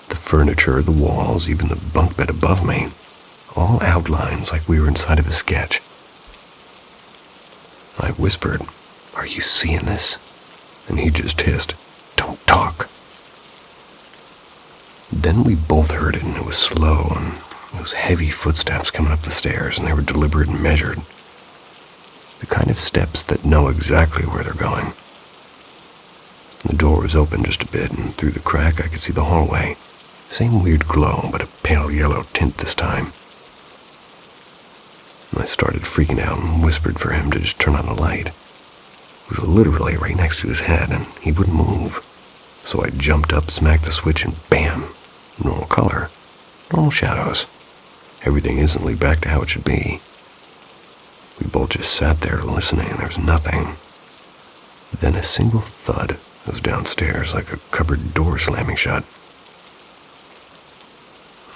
The furniture, the walls, even the bunk bed above me, all outlines like we were inside of a sketch. I whispered, "Are you seeing this?" And he just hissed, "Don't talk." Then we both heard it, and it was slow, and it was heavy footsteps coming up the stairs, and they were deliberate and measured. The kind of steps that know exactly where they're going. The door was open just a bit, and through the crack I could see the hallway. Same weird glow, but a pale yellow tint this time. I started freaking out and whispered for him to just turn on the light. It was literally right next to his head, and he wouldn't move. So I jumped up, smacked the switch, and bam! Normal color. Normal shadows. Everything instantly back to how it should be. We both just sat there listening, and there was nothing. Then a single thud was downstairs, like a cupboard door slamming shut.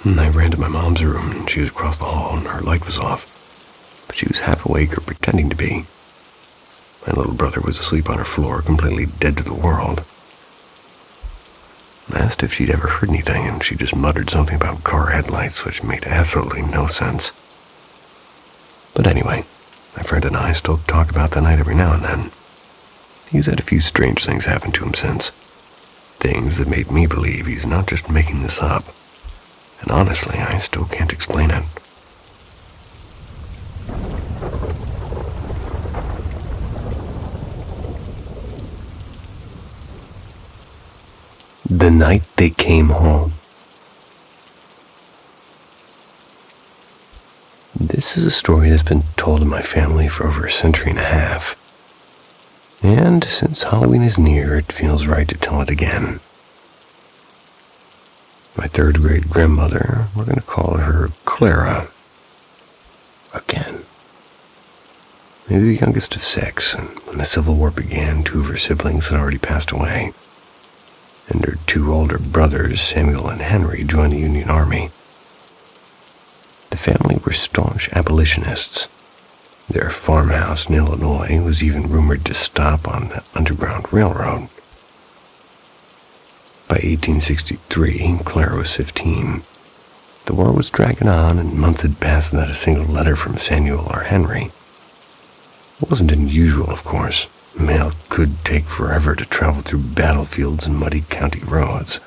And I ran to my mom's room, and she was across the hall, and her light was off. But she was half awake, or pretending to be. My little brother was asleep on her floor, completely dead to the world. I asked if she'd ever heard anything, and she just muttered something about car headlights, which made absolutely no sense. But anyway, my friend and I still talk about that night every now and then. He's had a few strange things happen to him since. Things that made me believe he's not just making this up. And honestly, I still can't explain it. The night they came home. This is a story that's been told in my family for over a century and a half. And since Halloween is near, it feels right to tell it again. My third grade grandmother, we're going to call her Clara. Again. They were the youngest of 6, and when the Civil War began, 2 of her siblings had already passed away. And her 2 older brothers, Samuel and Henry, joined the Union Army. The family were staunch abolitionists. Their farmhouse in Illinois was even rumored to stop on the Underground Railroad. By 1863, Clara was 15. The war was dragging on, and months had passed without a single letter from Samuel or Henry. It wasn't unusual, of course. Mail could take forever to travel through battlefields and muddy county roads.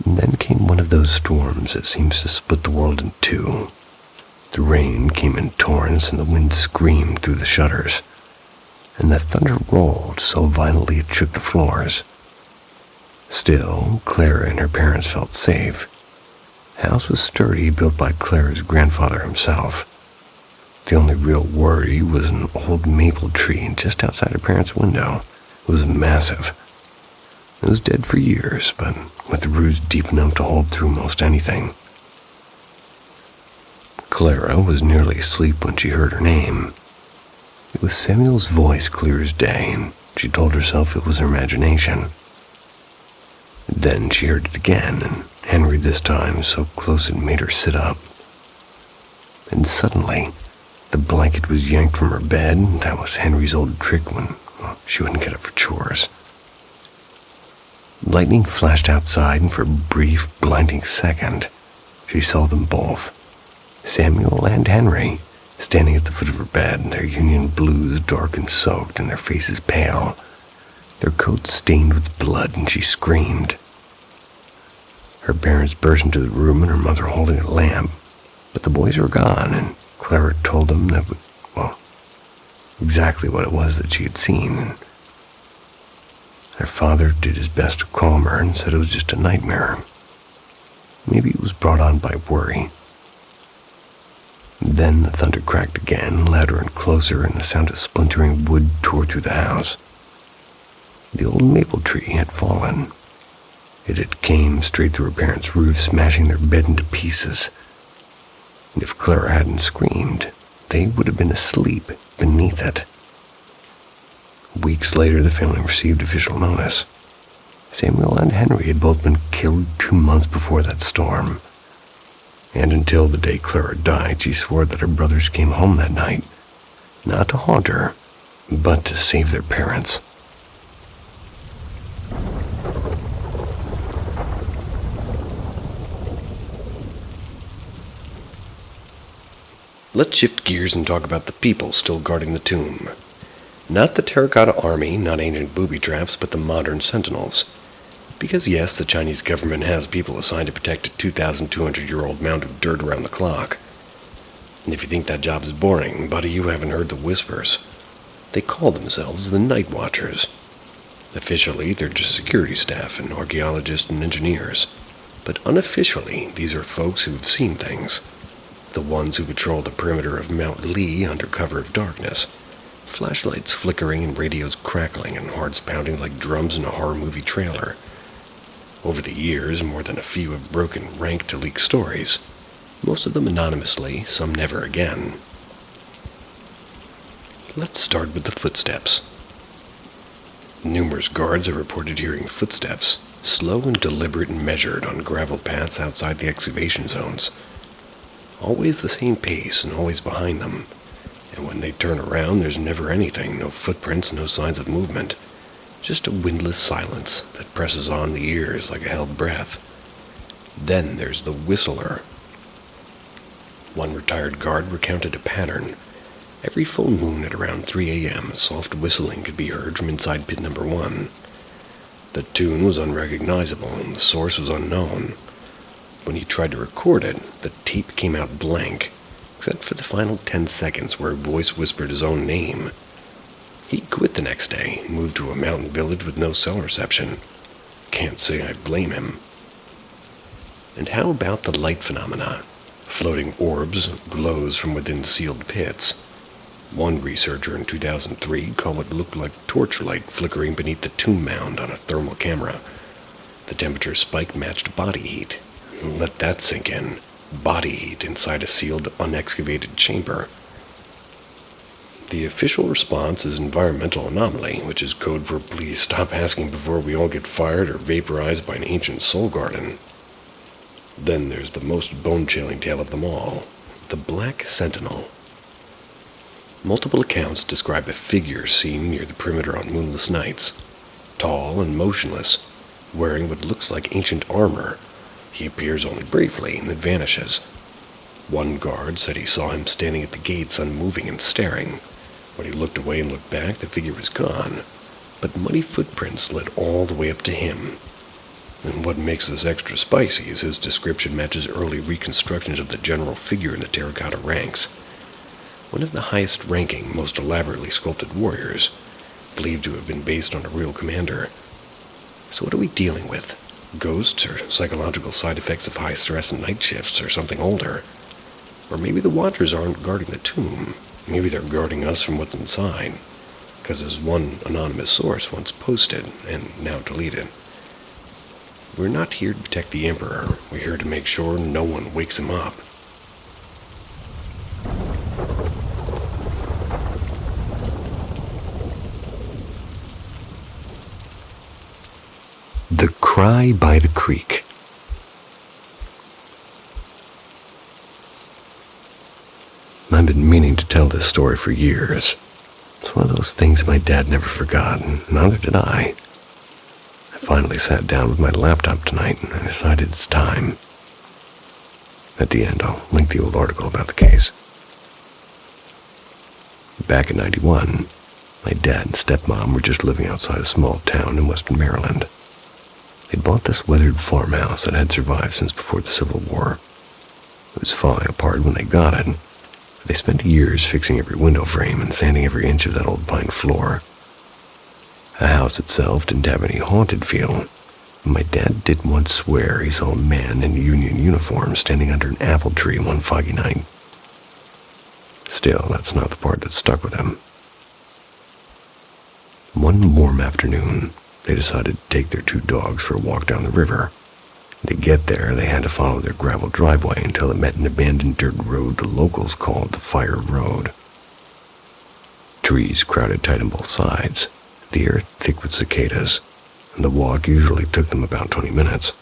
And then came one of those storms that seems to split the world in 2. The rain came in torrents, and the wind screamed through the shutters, and the thunder rolled so violently it shook the floors. Still, Clara and her parents felt safe. The house was sturdy, built by Clara's grandfather himself. The only real worry was an old maple tree just outside her parents' window. It was massive. It was dead for years, but with the roots deep enough to hold through most anything. Clara was nearly asleep when she heard her name. It was Samuel's voice clear as day, and she told herself it was her imagination. Then she heard it again, and Henry this time so close it made her sit up. And suddenly, the blanket was yanked from her bed. That was Henry's old trick when she wouldn't get up for chores. Lightning flashed outside, and for a brief, blinding second, she saw them both, Samuel and Henry, standing at the foot of her bed, their union blues dark and soaked, and their faces pale, their coats stained with blood, and she screamed. Her parents burst into the room, and her mother holding a lamp, but the boys were gone, and Clara told them that, exactly what it was that she had seen. And her father did his best to calm her and said it was just a nightmare. Maybe it was brought on by worry. Then the thunder cracked again, louder and closer, and the sound of splintering wood tore through the house. The old maple tree had fallen. It had came straight through her parents' roof, smashing their bed into pieces. And if Clara hadn't screamed, they would have been asleep beneath it. Weeks later, the family received official notice. Samuel and Henry had both been killed 2 months before that storm. And until the day Clara died, she swore that her brothers came home that night, not to haunt her, but to save their parents. Let's shift gears and talk about the people still guarding the tomb. Not the terracotta army, not ancient booby traps, but the modern sentinels. Because yes, the Chinese government has people assigned to protect a 2,200-year-old mound of dirt around the clock. And if you think that job is boring, buddy, you haven't heard the whispers. They call themselves the Night Watchers. Officially, they're just security staff and archaeologists and engineers. But unofficially, these are folks who have seen things. The ones who patrol the perimeter of Mount Lee under cover of darkness. Flashlights flickering and radios crackling and hearts pounding like drums in a horror movie trailer. Over the years, more than a few have broken rank to leak stories. Most of them anonymously, some never again. Let's start with the footsteps. Numerous guards have reported hearing footsteps, slow and deliberate and measured on gravel paths outside the excavation zones. Always the same pace and always behind them. And when they turn around, there's never anything, no footprints, no signs of movement. Just a windless silence that presses on the ears like a held breath. Then there's the whistler. One retired guard recounted a pattern. Every full moon at around 3 a.m., soft whistling could be heard from inside pit number 1. The tune was unrecognizable and the source was unknown. When he tried to record it, the tape came out blank, except for the final 10 seconds where a voice whispered his own name. He quit the next day and moved to a mountain village with no cell reception. Can't say I blame him. And how about the light phenomena? Floating orbs, glows from within sealed pits. One researcher in 2003 called what looked like torchlight flickering beneath the tomb mound on a thermal camera. The temperature spike matched body heat. Let that sink in. Body heat inside a sealed, unexcavated chamber. The official response is environmental anomaly, which is code for please stop asking before we all get fired or vaporized by an ancient soul garden. Then there's the most bone-chilling tale of them all, the Black Sentinel. Multiple accounts describe a figure seen near the perimeter on moonless nights. Tall and motionless, wearing what looks like ancient armor. He appears only briefly and then vanishes. One guard said he saw him standing at the gates unmoving and staring. When he looked away and looked back, the figure was gone, but muddy footprints led all the way up to him. And what makes this extra spicy is his description matches early reconstructions of the general figure in the terracotta ranks. One of the highest-ranking, most elaborately sculpted warriors, believed to have been based on a real commander. So what are we dealing with? Ghosts or psychological side effects of high stress and night shifts or something older? Or maybe the Watchers aren't guarding the tomb. Maybe they're guarding us from what's inside. Because as one anonymous source once posted, and now deleted, we're not here to protect the Emperor. We're here to make sure no one wakes him up. Cry by the Creek. I've been meaning to tell this story for years. It's one of those things my dad never forgot, and neither did I. I finally sat down with my laptop tonight and I decided it's time. At the end, I'll link the old article about the case. Back in '91, my dad and stepmom were just living outside a small town in western Maryland. They'd bought this weathered farmhouse that had survived since before the Civil War. It was falling apart when they got it, but they spent years fixing every window frame and sanding every inch of that old pine floor. The house itself didn't have any haunted feel. My dad did once swear he saw a man in a Union uniform standing under an apple tree one foggy night. Still, that's not the part that stuck with him. One warm afternoon, they decided to take their 2 dogs for a walk down the river. To get there, they had to follow their gravel driveway until it met an abandoned dirt road the locals called the Fire Road. Trees crowded tight on both sides, the air thick with cicadas, and the walk usually took them about 20 minutes.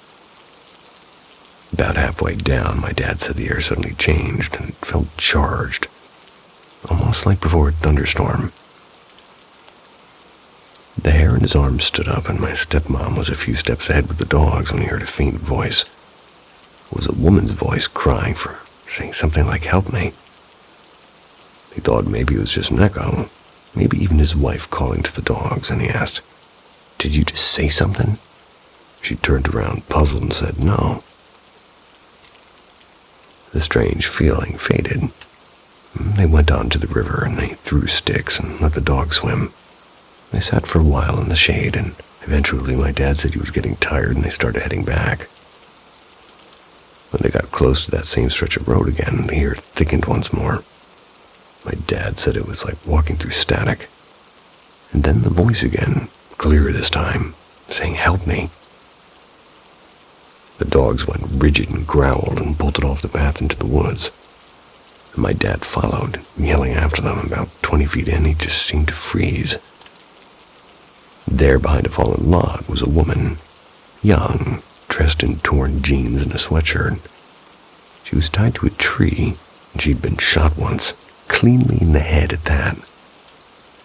About halfway down, my dad said the air suddenly changed and it felt charged, almost like before a thunderstorm. The hair in his arms stood up, and my stepmom was a few steps ahead with the dogs when he heard a faint voice. It was a woman's voice crying saying something like, "Help me." He thought maybe it was just an echo, maybe even his wife calling to the dogs, and he asked, "Did you just say something?" She turned around, puzzled, and said, "No." The strange feeling faded. They went on to the river, and they threw sticks and let the dogs swim. They sat for a while in the shade, and eventually my dad said he was getting tired, and they started heading back. When they got close to that same stretch of road again, the air thickened once more. My dad said it was like walking through static. And then the voice again, clearer this time, saying, "Help me." The dogs went rigid and growled and bolted off the path into the woods. And my dad followed, yelling after them. About 20 feet in, he just seemed to freeze. There behind a fallen log was a woman, young, dressed in torn jeans and a sweatshirt. She was tied to a tree, and she'd been shot once, cleanly in the head at that.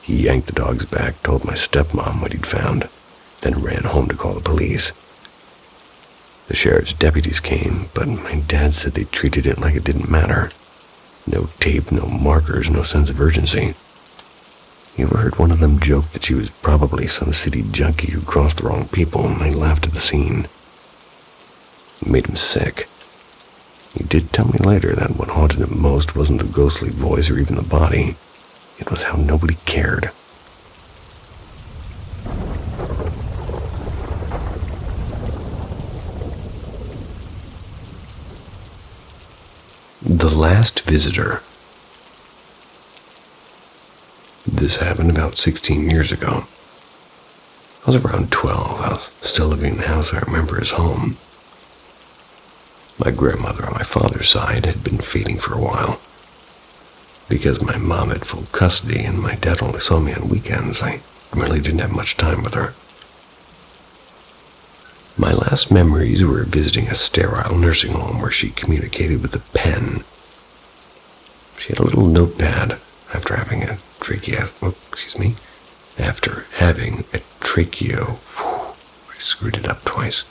He yanked the dogs back, told my stepmom what he'd found, then ran home to call the police. The sheriff's deputies came, but my dad said they treated it like it didn't matter. No tape, no markers, no sense of urgency. You ever heard one of them joke that she was probably some city junkie who crossed the wrong people, and they laughed at the scene? It made him sick. He did tell me later that what haunted him most wasn't the ghostly voice or even the body. It was how nobody cared. The Last Visitor. This happened about 16 years ago. I was around 12. I was still living in the house I remember as home. My grandmother on my father's side had been fading for a while. Because my mom had full custody and my dad only saw me on weekends, I really didn't have much time with her. My last memories were visiting a sterile nursing home where she communicated with a pen. She had a little notepad after having a tracheo. I screwed it up twice.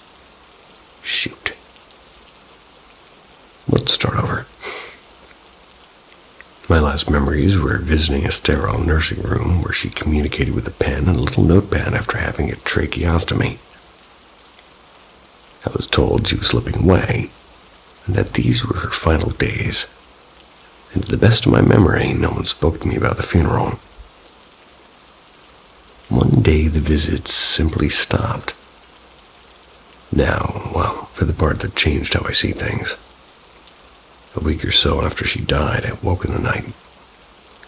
Shoot. Let's start over. My last memories were visiting a sterile nursing room where she communicated with a pen and a little notepad after having a tracheostomy. I was told she was slipping away, and that these were her final days. And to the best of my memory, no one spoke to me about the funeral. One day the visits simply stopped. Now, well, for the part that changed how I see things. A week or so after she died, I woke in the night.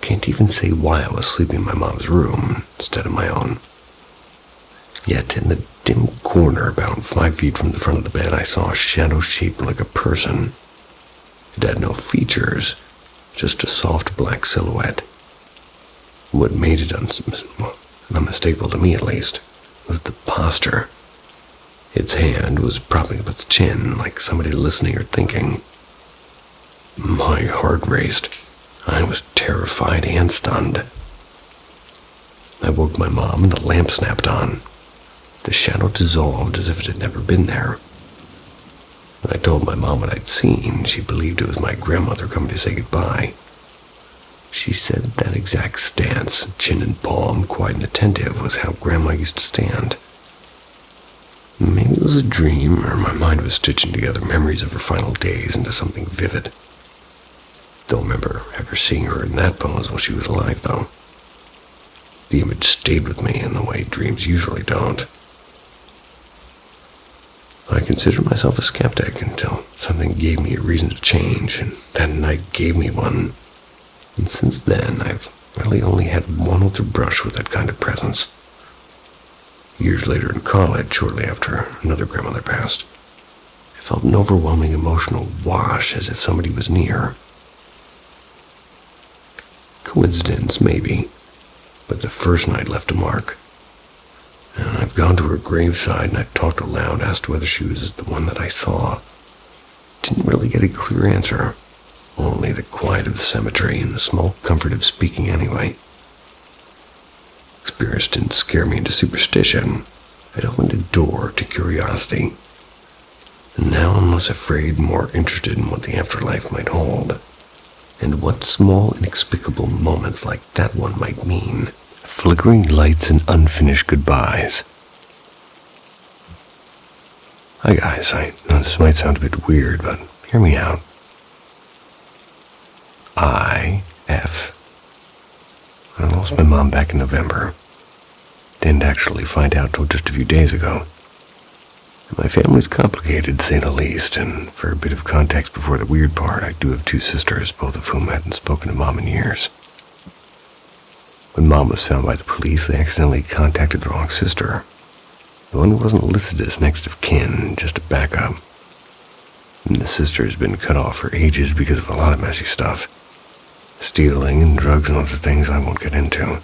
Can't even say why I was sleeping in my mom's room instead of my own. Yet in the dim corner about 5 feet from the front of the bed, I saw a shadow shaped like a person. It had no features, just a soft black silhouette. What made it unmistakable to me, at least, was the posture. Its hand was propping up its chin like somebody listening or thinking. My heart raced. I was terrified and stunned. I woke my mom and the lamp snapped on. The shadow dissolved as if it had never been there. When I told my mom what I'd seen, she believed it was my grandmother coming to say goodbye. She said that exact stance, chin in palm, quiet and attentive, was how Grandma used to stand. Maybe it was a dream, or my mind was stitching together memories of her final days into something vivid. Don't remember ever seeing her in that pose while she was alive, though. The image stayed with me in the way dreams usually don't. I considered myself a skeptic until something gave me a reason to change, and that night gave me one. And since then, I've really only had one other brush with that kind of presence. Years later in college, shortly after another grandmother passed, I felt an overwhelming emotional wash as if somebody was near. Coincidence, maybe, but the first night left a mark. And I've gone to her graveside and I've talked aloud, asked whether she was the one that I saw. Didn't really get a clear answer. Only the quiet of the cemetery and the small comfort of speaking anyway. Experience didn't scare me into superstition. It opened a door to curiosity. And now I'm less afraid, more interested in what the afterlife might hold. And what small, inexplicable moments like that one might mean. Flickering lights and unfinished goodbyes. Hi guys, I know this might sound a bit weird, but hear me out. I lost my mom back in November. Didn't actually find out till just a few days ago. My family's complicated, to say the least, and for a bit of context before the weird part, I do have two sisters, both of whom hadn't spoken to Mom in years. When Mom was found by the police, they accidentally contacted the wrong sister. The one who wasn't listed as next of kin, just a backup. And the sister has been cut off for ages because of a lot of messy stuff. Stealing and drugs and other things I won't get into.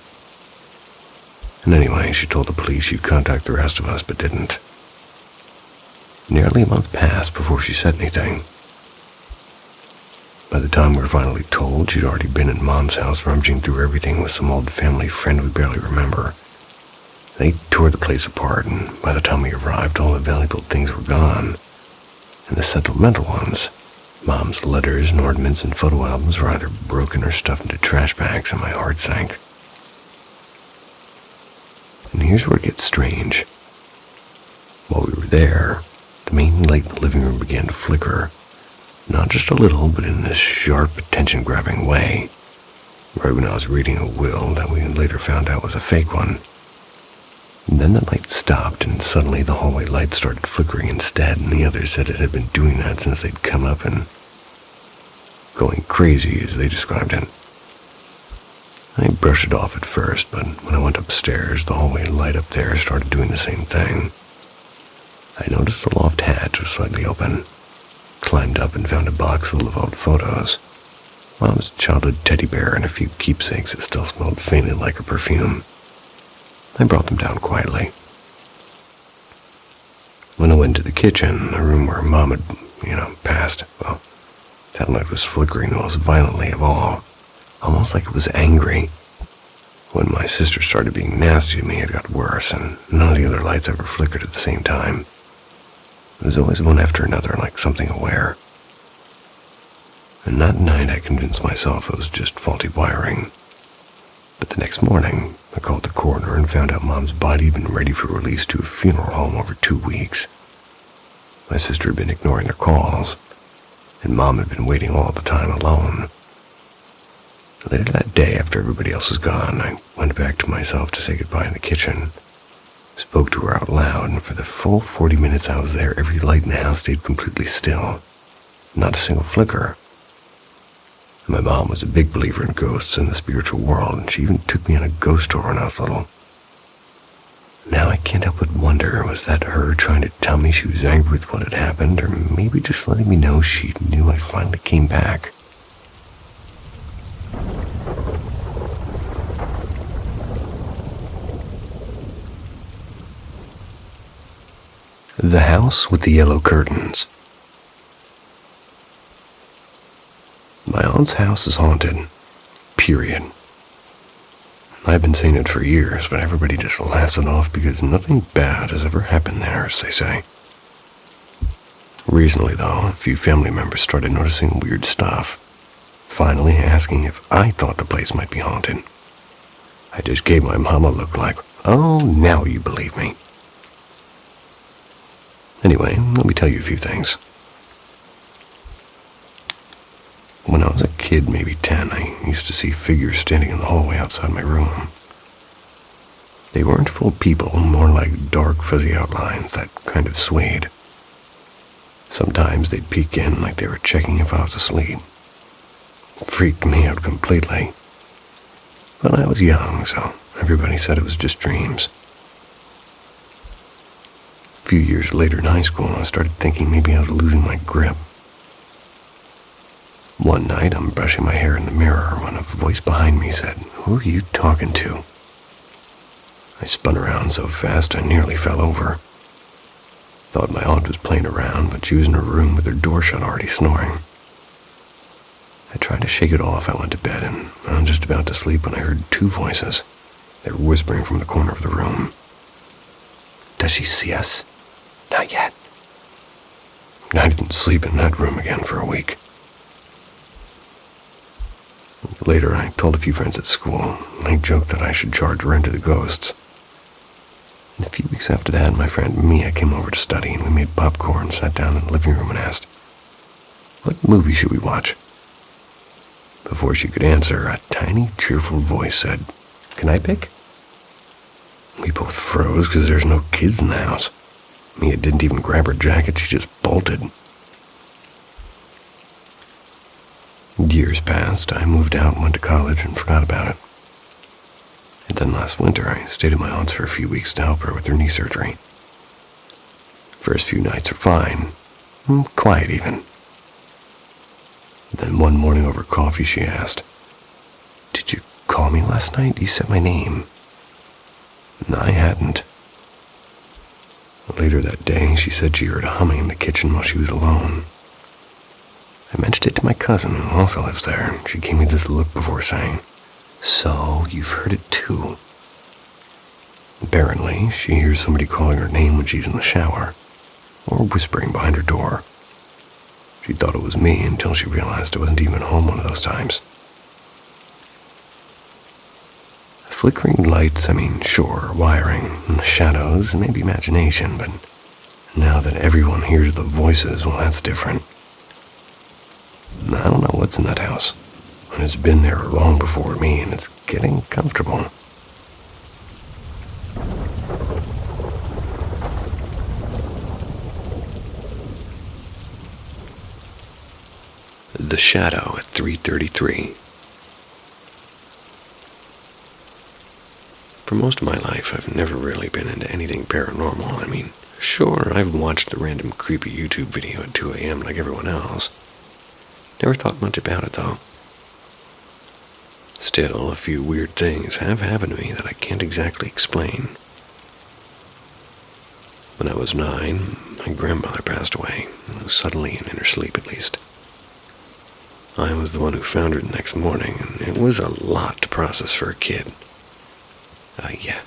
And anyway, she told the police she'd contact the rest of us, but didn't. Nearly a month passed before she said anything. By the time we were finally told, she'd already been in Mom's house rummaging through everything with some old family friend we barely remember. They tore the place apart, and by the time we arrived, all the valuable things were gone. And the sentimental ones, Mom's letters and ornaments and photo albums, were either broken or stuffed into trash bags, and my heart sank. And here's where it gets strange. While we were there, the main light in the living room began to flicker. Not just a little, but in this sharp, attention-grabbing way. Right when I was reading a will that we later found out was a fake one. And then the light stopped, and suddenly the hallway light started flickering instead, and the others said it had been doing that since they'd come up and going crazy, as they described it. I brushed it off at first, but when I went upstairs, the hallway light up there started doing the same thing. I noticed the loft hatch was slightly open, climbed up and found a box full of old photos. Mom's childhood teddy bear and a few keepsakes that still smelled faintly like her perfume. I brought them down quietly. When I went to the kitchen, the room where Mom had, passed, well, that light was flickering the most violently of all, almost like it was angry. When my sister started being nasty to me, it got worse, and none of the other lights ever flickered at the same time. It was always one after another, like something aware. And that night I convinced myself it was just faulty wiring. But the next morning, I called the coroner and found out Mom's body had been ready for release to a funeral home over 2 weeks. My sister had been ignoring their calls, and Mom had been waiting all the time alone. Later that day, after everybody else was gone, I went back to myself to say goodbye in the kitchen. Spoke to her out loud, and for the full 40 minutes I was there, every light in the house stayed completely still. Not a single flicker. My mom was a big believer in ghosts and the spiritual world, and she even took me on a ghost tour when I was little. Now I can't help but wonder, was that her trying to tell me she was angry with what had happened, or maybe just letting me know she knew I finally came back? The House with the Yellow Curtains. My aunt's house is haunted. Period. I've been saying it for years, but everybody just laughs it off because nothing bad has ever happened there, as they say. Recently, though, a few family members started noticing weird stuff, finally asking if I thought the place might be haunted. I just gave my mom a look like, oh, now you believe me. Anyway, let me tell you a few things. When I was a kid, maybe 10, I used to see figures standing in the hallway outside my room. They weren't full people, more like dark, fuzzy outlines that kind of swayed. Sometimes they'd peek in like they were checking if I was asleep. It freaked me out completely. But I was young, so everybody said it was just dreams. A few years later in high school, I started thinking maybe I was losing my grip. One night, I'm brushing my hair in the mirror when a voice behind me said, "Who are you talking to?" I spun around so fast I nearly fell over. Thought my aunt was playing around, but she was in her room with her door shut, already snoring. I tried to shake it off. I went to bed, and I was just about to sleep when I heard two voices. They were whispering from the corner of the room. "Does she see us?" "Not yet." I didn't sleep in that room again for a week. Later, I told a few friends at school. They joked that I should charge rent to the ghosts. A few weeks after that, my friend Mia came over to study, and we made popcorn, sat down in the living room, and asked, "What movie should we watch?" Before she could answer, a tiny, cheerful voice said, "Can I pick?" We both froze because there's no kids in the house. Mia didn't even grab her jacket, she just bolted. Years passed. I moved out and went to college and forgot about it. And then last winter, I stayed at my aunt's for a few weeks to help her with her knee surgery. First few nights were fine. Quiet even. Then one morning over coffee, she asked, "Did you call me last night? You said my name." No, I hadn't. Later that day, she said she heard humming in the kitchen while she was alone. I mentioned it to my cousin, who also lives there. She gave me this look before saying, "So, you've heard it too." Apparently, she hears somebody calling her name when she's in the shower, or whispering behind her door. She thought it was me until she realized I wasn't even home one of those times. Flickering lights, sure, wiring, and the shadows, maybe imagination, but now that everyone hears the voices, well, that's different. I don't know what's in that house, and it's been there long before me, and it's getting comfortable. The Shadow at 333. For most of my life, I've never really been into anything paranormal. Sure, I've watched the random creepy YouTube video at 2 a.m. like everyone else. Never thought much about it, though. Still, a few weird things have happened to me that I can't exactly explain. When I was 9, my grandmother passed away, suddenly and in her sleep at least. I was the one who found her the next morning, and it was a lot to process for a kid. Yeah.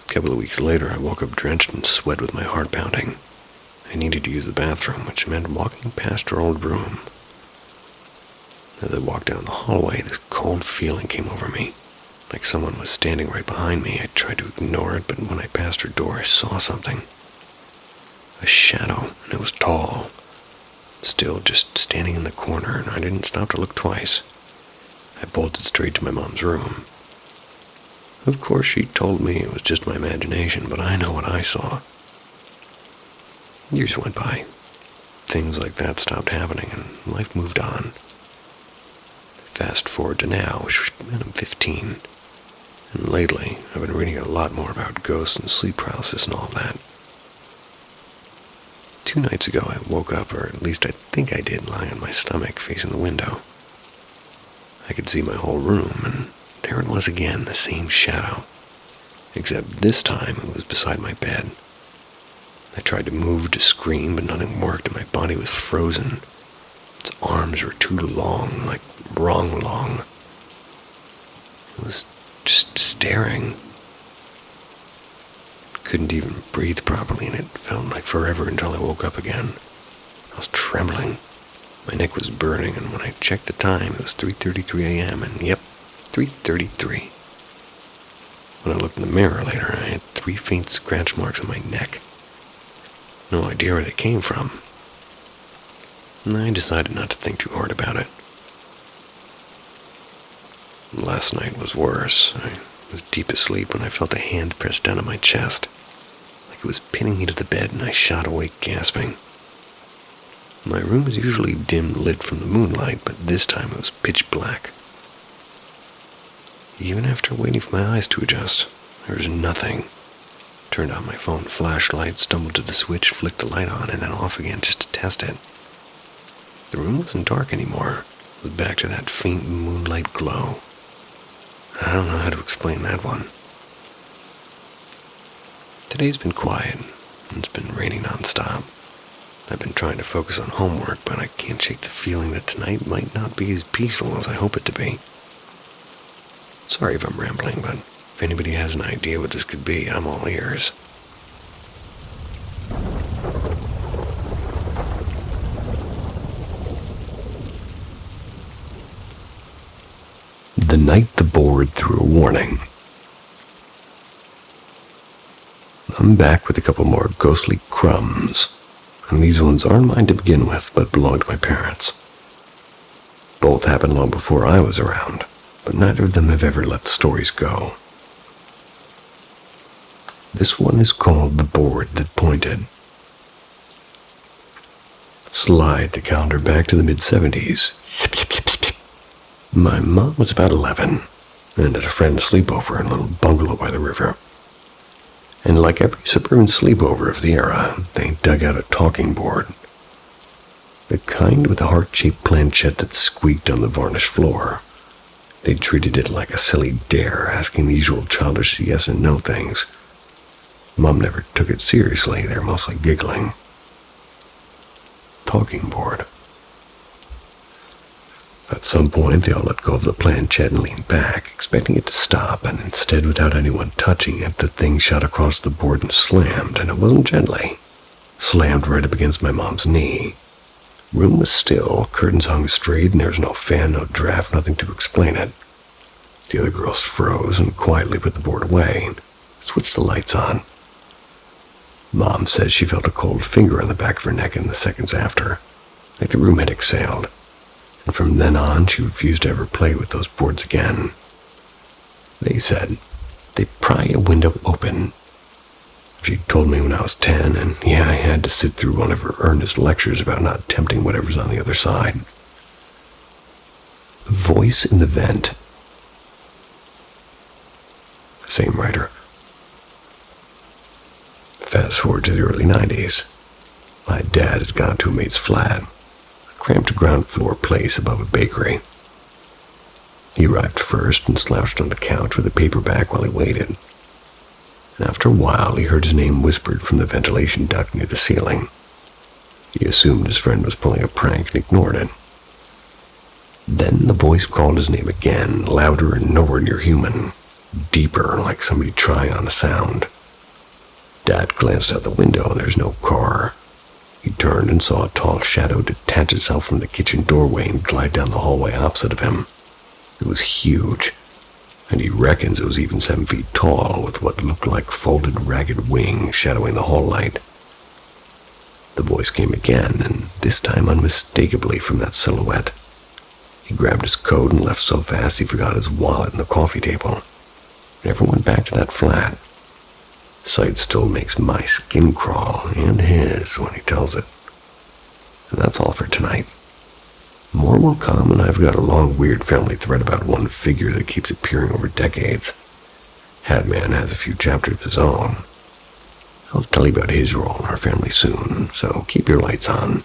A couple of weeks later, I woke up drenched in sweat with my heart pounding. I needed to use the bathroom, which meant walking past her old room. As I walked down the hallway, this cold feeling came over me, like someone was standing right behind me. I tried to ignore it, but when I passed her door, I saw something. A shadow, and it was tall. Still just standing in the corner, and I didn't stop to look twice. I bolted straight to my mom's room. Of course, she told me it was just my imagination, but I know what I saw. Years went by. Things like that stopped happening, and life moved on. Fast forward to now, which I'm 15. And lately, I've been reading a lot more about ghosts and sleep paralysis and all that. 2 nights ago, I woke up, or at least I think I did, lying on my stomach, facing the window. I could see my whole room, and there it was again, the same shadow. Except this time, it was beside my bed, I tried to move to scream, but nothing worked and my body was frozen. Its arms were too long, like wrong long. It was just staring. Couldn't even breathe properly, and it felt like forever until I woke up again. I was trembling. My neck was burning, and when I checked the time, it was 3:33 a.m., and yep, 3:33. When I looked in the mirror later, I had 3 faint scratch marks on my neck. No idea where they came from. And I decided not to think too hard about it. Last night was worse. I was deep asleep when I felt a hand pressed down on my chest, like it was pinning me to the bed, and I shot awake gasping. My room is usually dim lit from the moonlight, but this time it was pitch black. Even after waiting for my eyes to adjust, there was nothing. Turned on my phone flashlight, stumbled to the switch, flicked the light on, and then off again just to test it. The room wasn't dark anymore. It was back to that faint moonlight glow. I don't know how to explain that one. Today's been quiet, and it's been raining non-stop. I've been trying to focus on homework, but I can't shake the feeling that tonight might not be as peaceful as I hope it to be. Sorry if I'm rambling, but if anybody has an idea what this could be, I'm all ears. The night the board threw a warning. I'm back with a couple more ghostly crumbs, and these ones aren't mine to begin with, but belong to my parents. Both happened long before I was around, but neither of them have ever let the stories go. This one is called The Board That Pointed. Slide the calendar back to the mid-70s. My mom was about 11, and at a friend's sleepover in a little bungalow by the river. And like every suburban sleepover of the era, they dug out a talking board. The kind with a heart-shaped planchette that squeaked on the varnished floor. They treated it like a silly dare, asking the usual childish yes and no things. Mom never took it seriously, they were mostly giggling. Talking board. At some point, they all let go of the planchette and leaned back, expecting it to stop, and instead, without anyone touching it, the thing shot across the board and slammed, and it wasn't gently. Slammed right up against my mom's knee. Room was still, curtains hung straight, and there was no fan, no draft, nothing to explain it. The other girls froze and quietly put the board away and switched the lights on. Mom says she felt a cold finger on the back of her neck in the seconds after, like the room had exhaled. And from then on, she refused to ever play with those boards again. They said they'd pry a window open. She told me when I was 10, and yeah, I had to sit through one of her earnest lectures about not tempting whatever's on the other side. Voice in the Vent. Same writer. Fast forward to the early 90s. My dad had gone to a mate's flat, a cramped ground floor place above a bakery. He arrived first and slouched on the couch with a paperback while he waited. And after a while, he heard his name whispered from the ventilation duct near the ceiling. He assumed his friend was pulling a prank and ignored it. Then the voice called his name again, louder and nowhere near human, deeper, like somebody trying on a sound. Dad glanced out the window. There's no car. He turned and saw a tall shadow detach itself from the kitchen doorway and glide down the hallway opposite of him. It was huge, and he reckons it was even 7 feet tall, with what looked like folded, ragged wings shadowing the hall light. The voice came again, and this time unmistakably from that silhouette. He grabbed his coat and left so fast he forgot his wallet on the coffee table. Never went back to that flat. Sight still makes my skin crawl, and his, when he tells it. And that's all for tonight. More will come, and I've got a long, weird family thread about one figure that keeps appearing over decades. Hadman has a few chapters of his own. I'll tell you about his role in our family soon, so keep your lights on.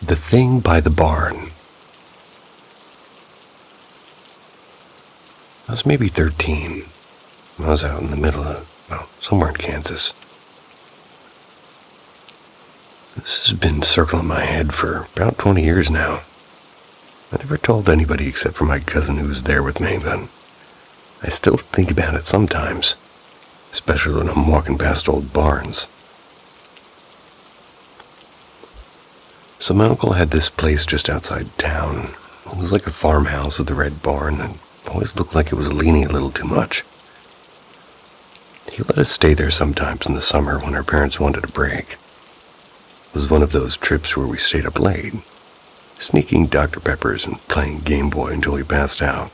The Thing by the Barn. I was maybe 13. I was out in the middle of, somewhere in Kansas. This has been circling my head for about 20 years now. I never told anybody except for my cousin who was there with me, but I still think about it sometimes, especially when I'm walking past old barns. So my uncle had this place just outside town. It was like a farmhouse with a red barn that always looked like it was leaning a little too much. He let us stay there sometimes in the summer when our parents wanted a break. It was one of those trips where we stayed up late, sneaking Dr. Peppers and playing Game Boy until we passed out.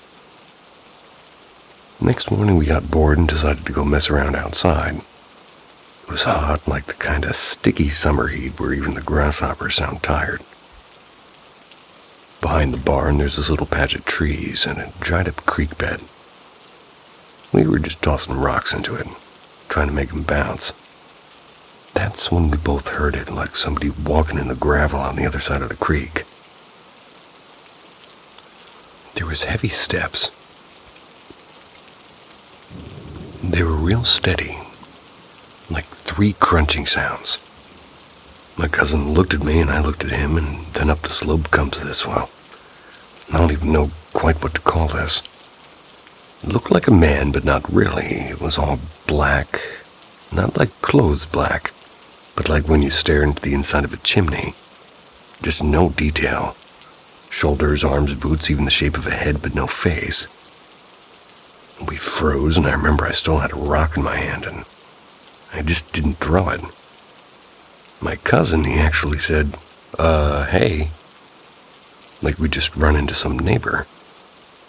Next morning we got bored and decided to go mess around outside. It was hot, like the kind of sticky summer heat where even the grasshoppers sound tired. Behind the barn there's this little patch of trees and a dried up creek bed. We were just tossing rocks into it, trying to make them bounce. That's when we both heard it, like somebody walking in the gravel on the other side of the creek. There was heavy steps. They were real steady, like 3 crunching sounds. My cousin looked at me and I looked at him, and then up the slope comes this, I don't even know quite what to call this. It looked like a man, but not really. It was all black, not like clothes black, but like when you stare into the inside of a chimney. Just no detail. Shoulders, arms, boots, even the shape of a head, but no face. We froze, and I remember I still had a rock in my hand, and I just didn't throw it. My cousin, he actually said, hey, like we'd just run into some neighbor.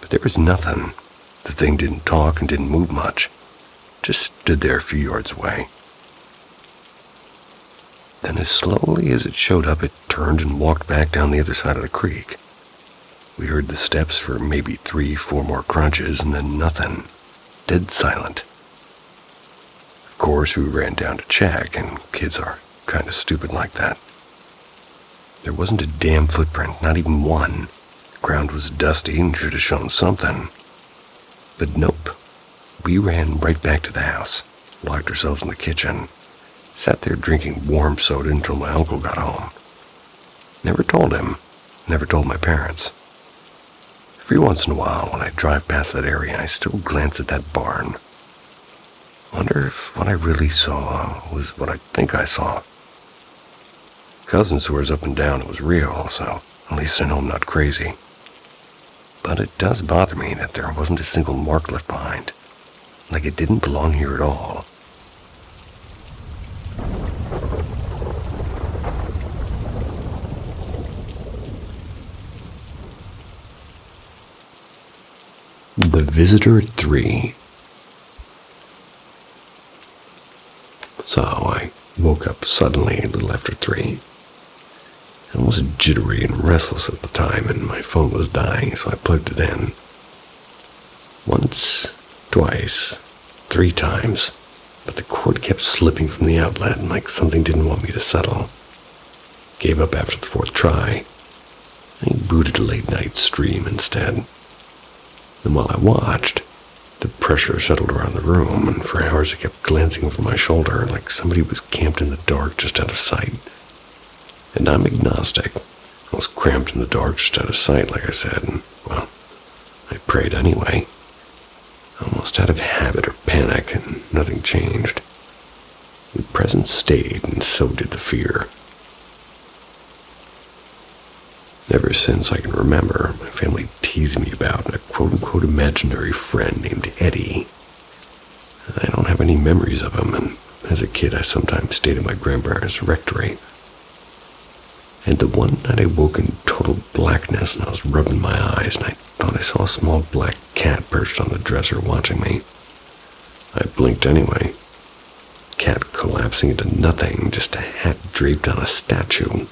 But there was nothing. The thing didn't talk and didn't move much. Just stood there a few yards away. Then as slowly as it showed up, it turned and walked back down the other side of the creek. We heard the steps for maybe 3-4 more crunches, and then nothing. Dead silent. Of course, we ran down to check, and kids are kind of stupid like that. There wasn't a damn footprint, not even one. The ground was dusty and should have shown something. But nope. We ran right back to the house, locked ourselves in the kitchen, sat there drinking warm soda until my uncle got home. Never told him, never told my parents. Every once in a while, when I drive past that area, I still glance at that barn. Wonder if what I really saw was what I think I saw. Cousin swears up and down it was real, so at least I know I'm not crazy. But it does bother me that there wasn't a single mark left behind, like it didn't belong here at all. The Visitor at 3. So I woke up suddenly a little after 3. I was jittery and restless at the time, and my phone was dying, so I plugged it in. Once, twice, 3 times, but the cord kept slipping from the outlet, and like something didn't want me to settle. Gave up after the 4th try. I booted a late-night stream instead. And while I watched, the pressure settled around the room, and for hours I kept glancing over my shoulder like somebody was camped in the dark just out of sight. And I'm agnostic. I was cramped in the dark just out of sight, like I said, and, well, I prayed anyway. Almost out of habit or panic, and nothing changed. The presence stayed, and so did the fear. Ever since I can remember, my family teased me about a quote-unquote imaginary friend named Eddie. I don't have any memories of him, and as a kid I sometimes stayed at my grandparents' rectory. And the one night I woke in total blackness, and I was rubbing my eyes, and I thought I saw a small black cat perched on the dresser watching me. I blinked anyway. Cat collapsing into nothing, just a hat draped on a statue.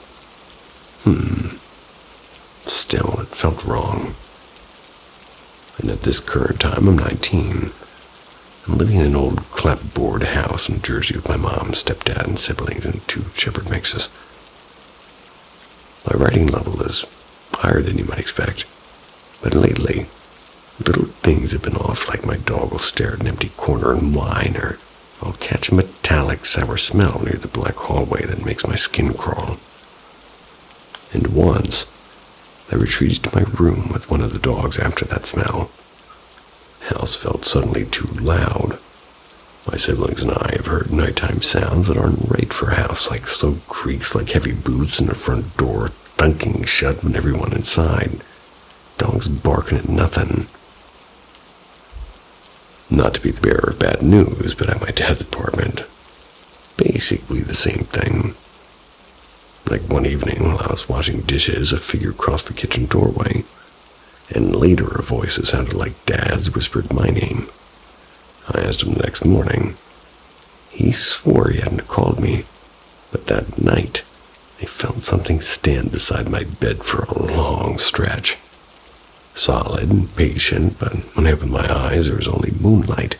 Still, it felt wrong. And at this current time, I'm 19. I'm living in an old clapboard house in Jersey with my mom, stepdad, and siblings, and 2 shepherd mixes. My writing level is higher than you might expect, but lately, Little things have been off, like my dog will stare at an empty corner and whine, or I'll catch a metallic sour smell near the black hallway that makes my skin crawl. And once, I retreated to my room with one of the dogs after that smell. The house felt suddenly too loud. My siblings and I have heard nighttime sounds that aren't right for a house, like slow creaks like heavy boots and the front door thunking shut when everyone inside. Dogs barking at nothing. Not to be the bearer of bad news, but at my dad's apartment, basically the same thing. Like one evening while I was washing dishes, a figure crossed the kitchen doorway, and later a voice that sounded like Dad's whispered my name. I asked him the next morning. He swore he hadn't called me, but that night I felt something stand beside my bed for a long stretch. Solid and patient, but when I opened my eyes, there was only moonlight.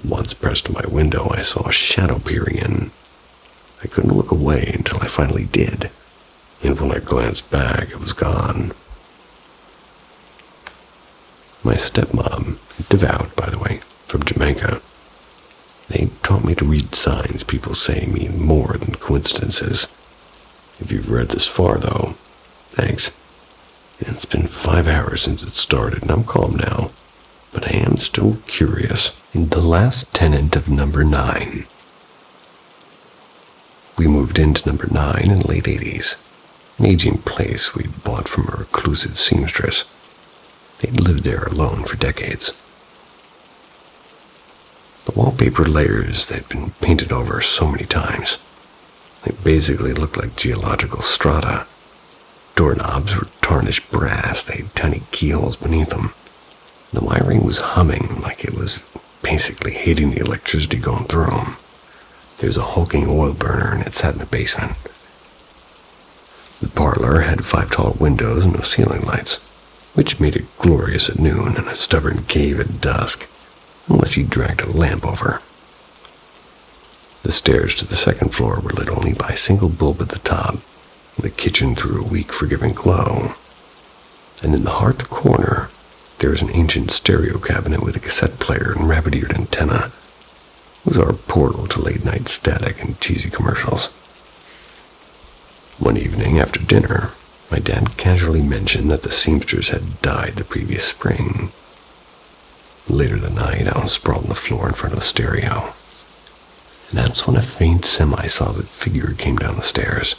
Once pressed to my window, I saw a shadow peering in. I couldn't look away until I finally did, and when I glanced back, it was gone. My stepmom, devout, by the way, from Jamaica, they taught me to read signs people say mean more than coincidences. If you've read this far, though, thanks. It's been 5 hours since it started, and I'm calm now, but I am still curious. The last tenant of number 9. We moved into number 9 in the late 80s, an aging place we'd bought from a reclusive seamstress. They'd lived there alone for decades. The wallpaper layers they'd been painted over so many times. They basically looked like geological strata. Doorknobs were tarnished brass, they had tiny keyholes beneath them. The wiring was humming like it was basically hating the electricity going through them. There was a hulking oil burner and it sat in the basement. The parlor had 5 tall windows and no ceiling lights, which made it glorious at noon and a stubborn cave at dusk, unless you dragged a lamp over. The stairs to the second floor were lit only by a single bulb at the top. The kitchen threw a weak, forgiving glow. And in the hearth corner, there was an ancient stereo cabinet with a cassette player and rabbit-eared antenna. It was our portal to late-night static and cheesy commercials. One evening after dinner, my dad casually mentioned that the seamstress had died the previous spring. Later that night, I was sprawled on the floor in front of the stereo. And that's when a faint semi-solid figure came down the stairs.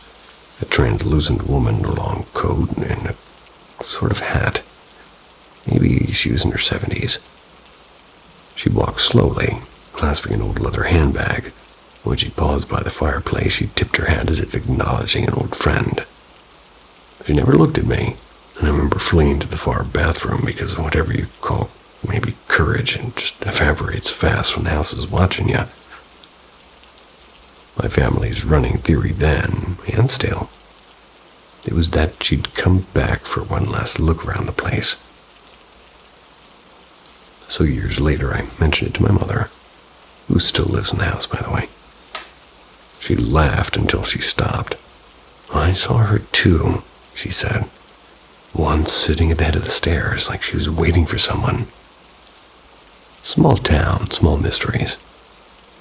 A translucent woman in a long coat and a sort of hat. Maybe she was in her 70s. She walked slowly, clasping an old leather handbag. When she paused by the fireplace, she tipped her hat as if acknowledging an old friend. She never looked at me, and I remember fleeing to the far bathroom because whatever you call maybe courage and just evaporates fast when the house is watching you. My family's running theory then, and still, it was that she'd come back for one last look around the place. So years later, I mentioned it to my mother, who still lives in the house, by the way. She laughed until she stopped. I saw her too, she said, once sitting at the head of the stairs like she was waiting for someone. Small town, small mysteries.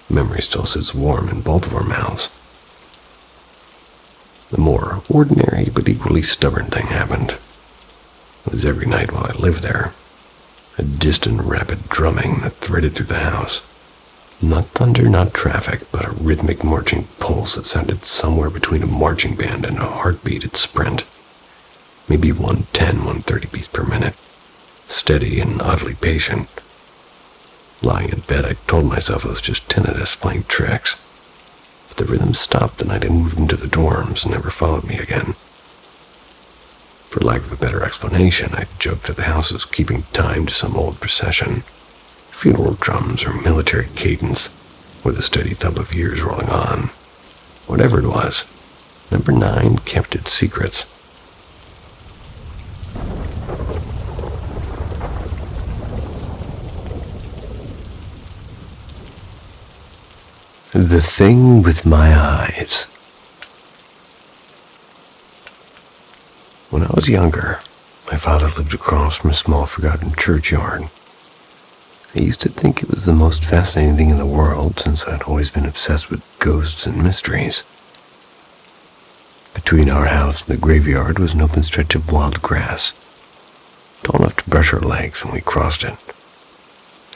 Memory still sits warm in both of our mouths. The more ordinary but equally stubborn thing happened. It was every night while I lived there. A distant rapid drumming that threaded through the house. Not thunder, not traffic, but a rhythmic marching pulse that sounded somewhere between a marching band and a heartbeat at sprint. Maybe 110, 130 beats per minute. Steady and oddly patient. Lying in bed, I told myself it was just tinnitus playing tricks. But the rhythm stopped the night I moved into the dorms and never followed me again. For lack of a better explanation, I joked that the house was keeping time to some old procession. Funeral drums or military cadence, with a steady thump of years rolling on. Whatever it was, number 9 kept its secrets. The thing with my eyes. When I was younger, My father lived across from a small forgotten churchyard. I used to think it was the most fascinating thing in the world since I'd always been obsessed with ghosts and mysteries. Between our house and the graveyard was an open stretch of wild grass, tall enough to brush our legs when we crossed it,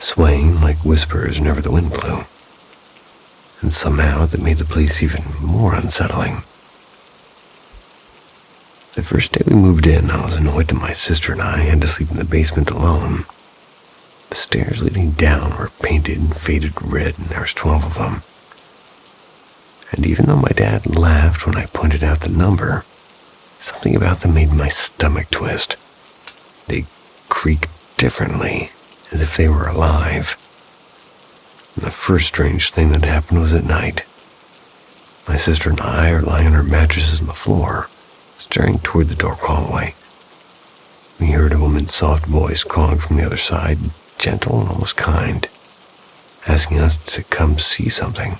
swaying like whispers whenever the wind blew. And somehow that made the place even more unsettling. The first day we moved in, I was annoyed that my sister and I had to sleep in the basement alone. The stairs leading down were painted and faded red, and there was 12 of them. And even though my dad laughed when I pointed out the number, something about them made my stomach twist. They creaked differently, as if they were alive. And the first strange thing that happened was at night. My sister and I are lying on our mattresses on the floor, staring toward the dark hallway. We heard a woman's soft voice calling from the other side, gentle and almost kind, asking us to come see something.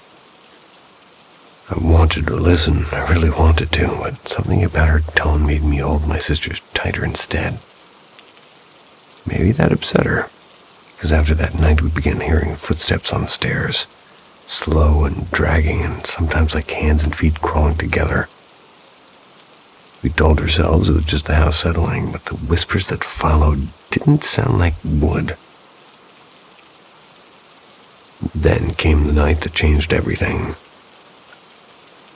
I wanted to listen, I really wanted to, but something about her tone made me hold my sister tighter instead. Maybe that upset her, because after that night we began hearing footsteps on the stairs, slow and dragging, and sometimes like hands and feet crawling together. We told ourselves it was just the house settling, but the whispers that followed didn't sound like wood. Then came the night that changed everything.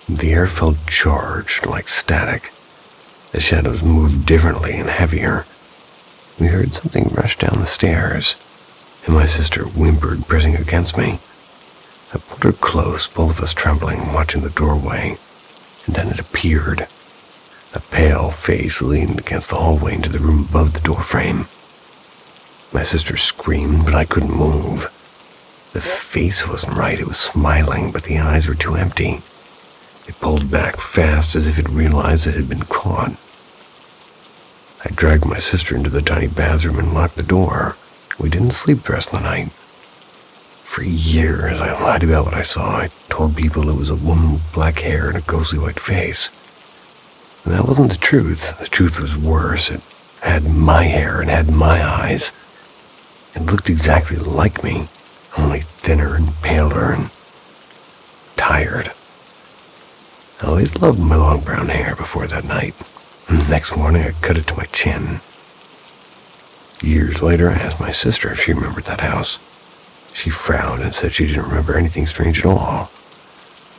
The air felt charged, like static. The shadows moved differently and heavier. We heard something rush down the stairs, and my sister whimpered, pressing against me. I pulled her close, both of us trembling, watching the doorway, and then it appeared. A pale face leaned against the hallway into the room above the doorframe. My sister screamed, but I couldn't move. The face wasn't right, it was smiling, but the eyes were too empty. It pulled back fast as if it realized it had been caught. I dragged my sister into the tiny bathroom and locked the door. We didn't sleep the rest of the night. For years, I lied about what I saw. I told people it was a woman with black hair and a ghostly white face. And that wasn't the truth. The truth was worse. It had my hair and had my eyes. It looked exactly like me, only thinner and paler and tired. I always loved my long brown hair before that night. And the next morning I cut it to my chin. Years later I asked my sister if she remembered that house. She frowned and said she didn't remember anything strange at all.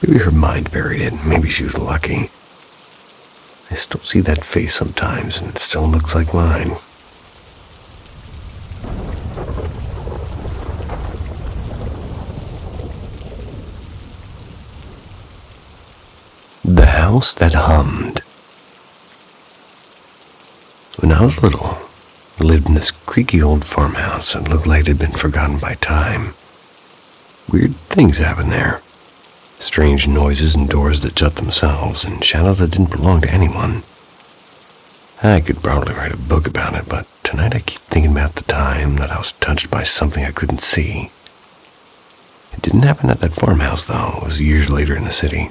Maybe her mind buried it, maybe she was lucky. I still see that face sometimes and it still looks like mine. The house that hummed. When I was little, I lived in this creaky old farmhouse that looked like it had been forgotten by time. Weird things happened there. Strange noises and doors that shut themselves, and shadows that didn't belong to anyone. I could probably write a book about it, but tonight I keep thinking about the time that I was touched by something I couldn't see. It didn't happen at that farmhouse, though. It was years later in the city.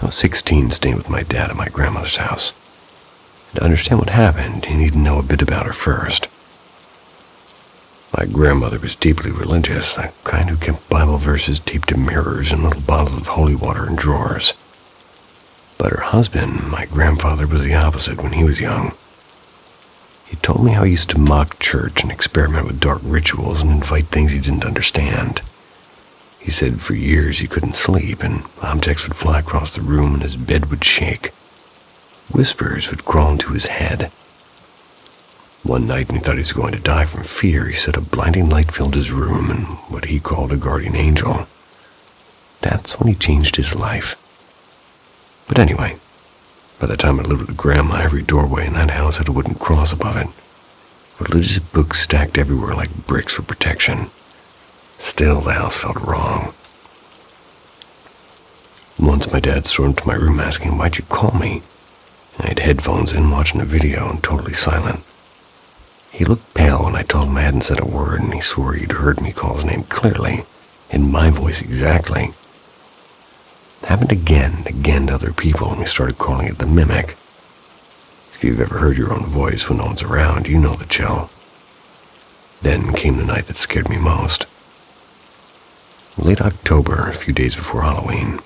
I was 16, staying with my dad at my grandmother's house. And to understand what happened, you need to know a bit about her first. My grandmother was deeply religious, the kind who kept Bible verses taped to mirrors and little bottles of holy water in drawers. But her husband, my grandfather, was the opposite when he was young. He told me how he used to mock church and experiment with dark rituals and invite things he didn't understand. He said for years he couldn't sleep, and objects would fly across the room and his bed would shake. Whispers would crawl into his head. One night, when he thought he was going to die from fear, he said a blinding light filled his room and what he called a guardian angel. That's when he changed his life. But anyway, by the time I lived with Grandma, every doorway in that house had a wooden cross above it. Religious books stacked everywhere like bricks for protection. Still, the house felt wrong. Once my dad stormed to my room asking, "Why'd you call me?" I had headphones in, watching a video, and totally silent. He looked pale when I told him I hadn't said a word, and he swore he'd heard me call his name clearly, in my voice exactly. It happened again and again to other people, and we started calling it the mimic. If you've ever heard your own voice when no one's around, you know the chill. Then came the night that scared me most. Late October, a few days before Halloween.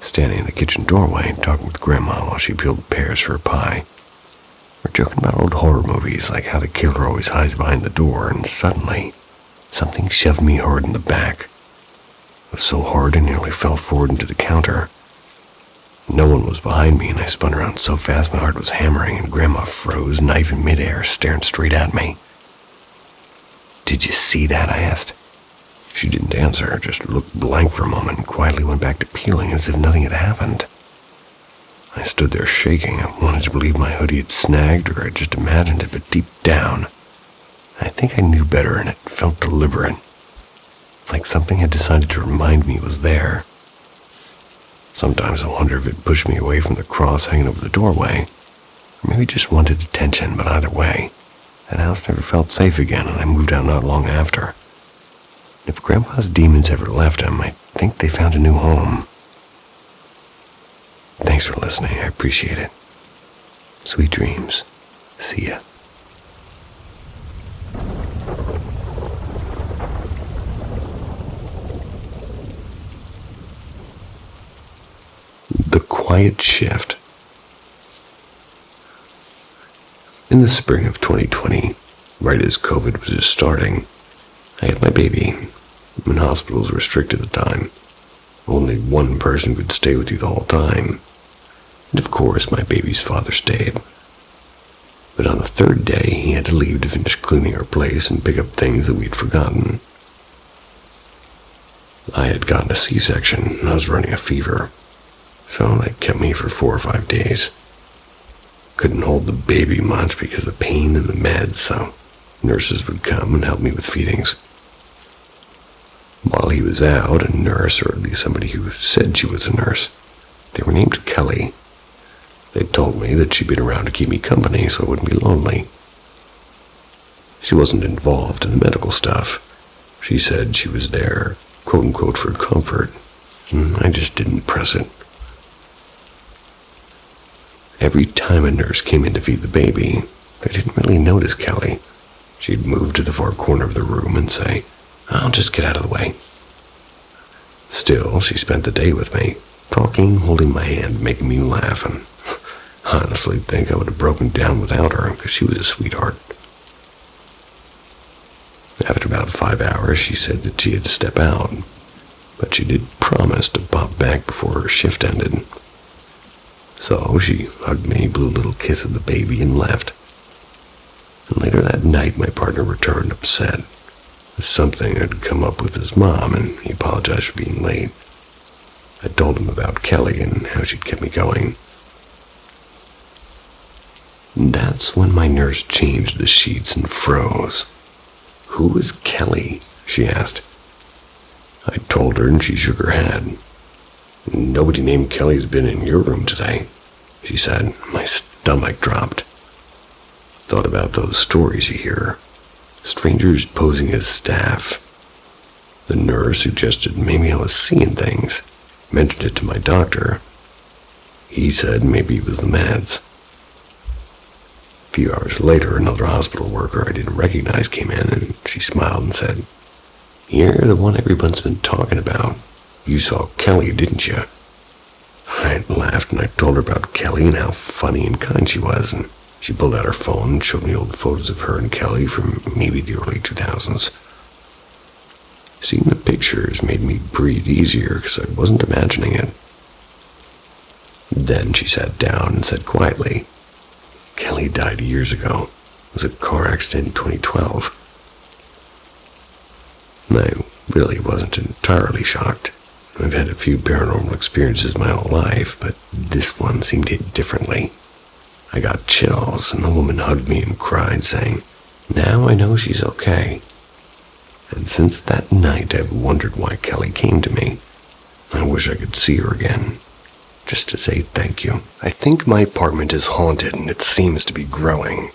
Standing in the kitchen doorway, talking with Grandma while she peeled pears for a pie. We're joking about old horror movies, like how the killer always hides behind the door, and suddenly, something shoved me hard in the back. It was so hard I nearly fell forward into the counter. No one was behind me, and I spun around so fast my heart was hammering, and Grandma froze, knife in midair, staring straight at me. "Did you see that?" I asked. She didn't answer, just looked blank for a moment and quietly went back to peeling as if nothing had happened. I stood there shaking. I wanted to believe my hoodie had snagged or I just imagined it, but deep down, I think I knew better and it felt deliberate. It's like something had decided to remind me it was there. Sometimes I wonder if it pushed me away from the cross hanging over the doorway, or maybe just wanted attention, but either way, that house never felt safe again and I moved out not long after. If Grandpa's demons ever left him, I think they found a new home. Thanks for listening. I appreciate it. Sweet dreams. See ya. The Quiet Shift. In the spring of 2020, right as COVID was just starting, I had my baby. And hospitals were strict at the time. Only one person could stay with you the whole time. And of course, my baby's father stayed. But on the third day, he had to leave to finish cleaning our place and pick up things that we'd forgotten. I had gotten a C-section and I was running a fever. So they kept me for 4 or 5 days. Couldn't hold the baby much because of the pain and the meds, so nurses would come and help me with feedings. While he was out, a nurse, or at least somebody who said she was a nurse, they were named Kelly. They told me that she'd been around to keep me company so I wouldn't be lonely. She wasn't involved in the medical stuff. She said she was there, quote-unquote, for comfort, and I just didn't press it. Every time a nurse came in to feed the baby, I didn't really notice Kelly. She'd move to the far corner of the room and say, "I'll just get out of the way." Still, she spent the day with me, talking, holding my hand, making me laugh, and I honestly think I would have broken down without her because she was a sweetheart. After about 5 hours, she said that she had to step out, but she did promise to pop back before her shift ended. So she hugged me, blew a little kiss at the baby, and left. And later that night, my partner returned upset. Something had come up with his mom, and he apologized for being late. I told him about Kelly and how she'd kept me going. That's when my nurse changed the sheets and froze. "Who is Kelly?" she asked. I told her, and she shook her head. "Nobody named Kelly has been in your room today," she said. My stomach dropped. Thought about those stories you hear. Strangers posing as staff. The nurse suggested maybe I was seeing things. Mentioned it to my doctor. He said maybe it was the meds. A few hours later, another hospital worker I didn't recognize came in, and she smiled and said, "You're the one everyone's been talking about. You saw Kelly, didn't you?" I laughed and I told her about Kelly and how funny and kind she was, and she pulled out her phone and showed me old photos of her and Kelly from maybe the early 2000s. Seeing the pictures made me breathe easier because I wasn't imagining it. Then she sat down and said quietly, "Kelly died years ago. It was a car accident in 2012. I really wasn't entirely shocked. I've had a few paranormal experiences my whole life, but this one seemed to hit differently. I got chills, and the woman hugged me and cried, saying, "Now I know she's okay." And since that night, I've wondered why Kelly came to me. I wish I could see her again, just to say thank you. I think my apartment is haunted, and it seems to be growing.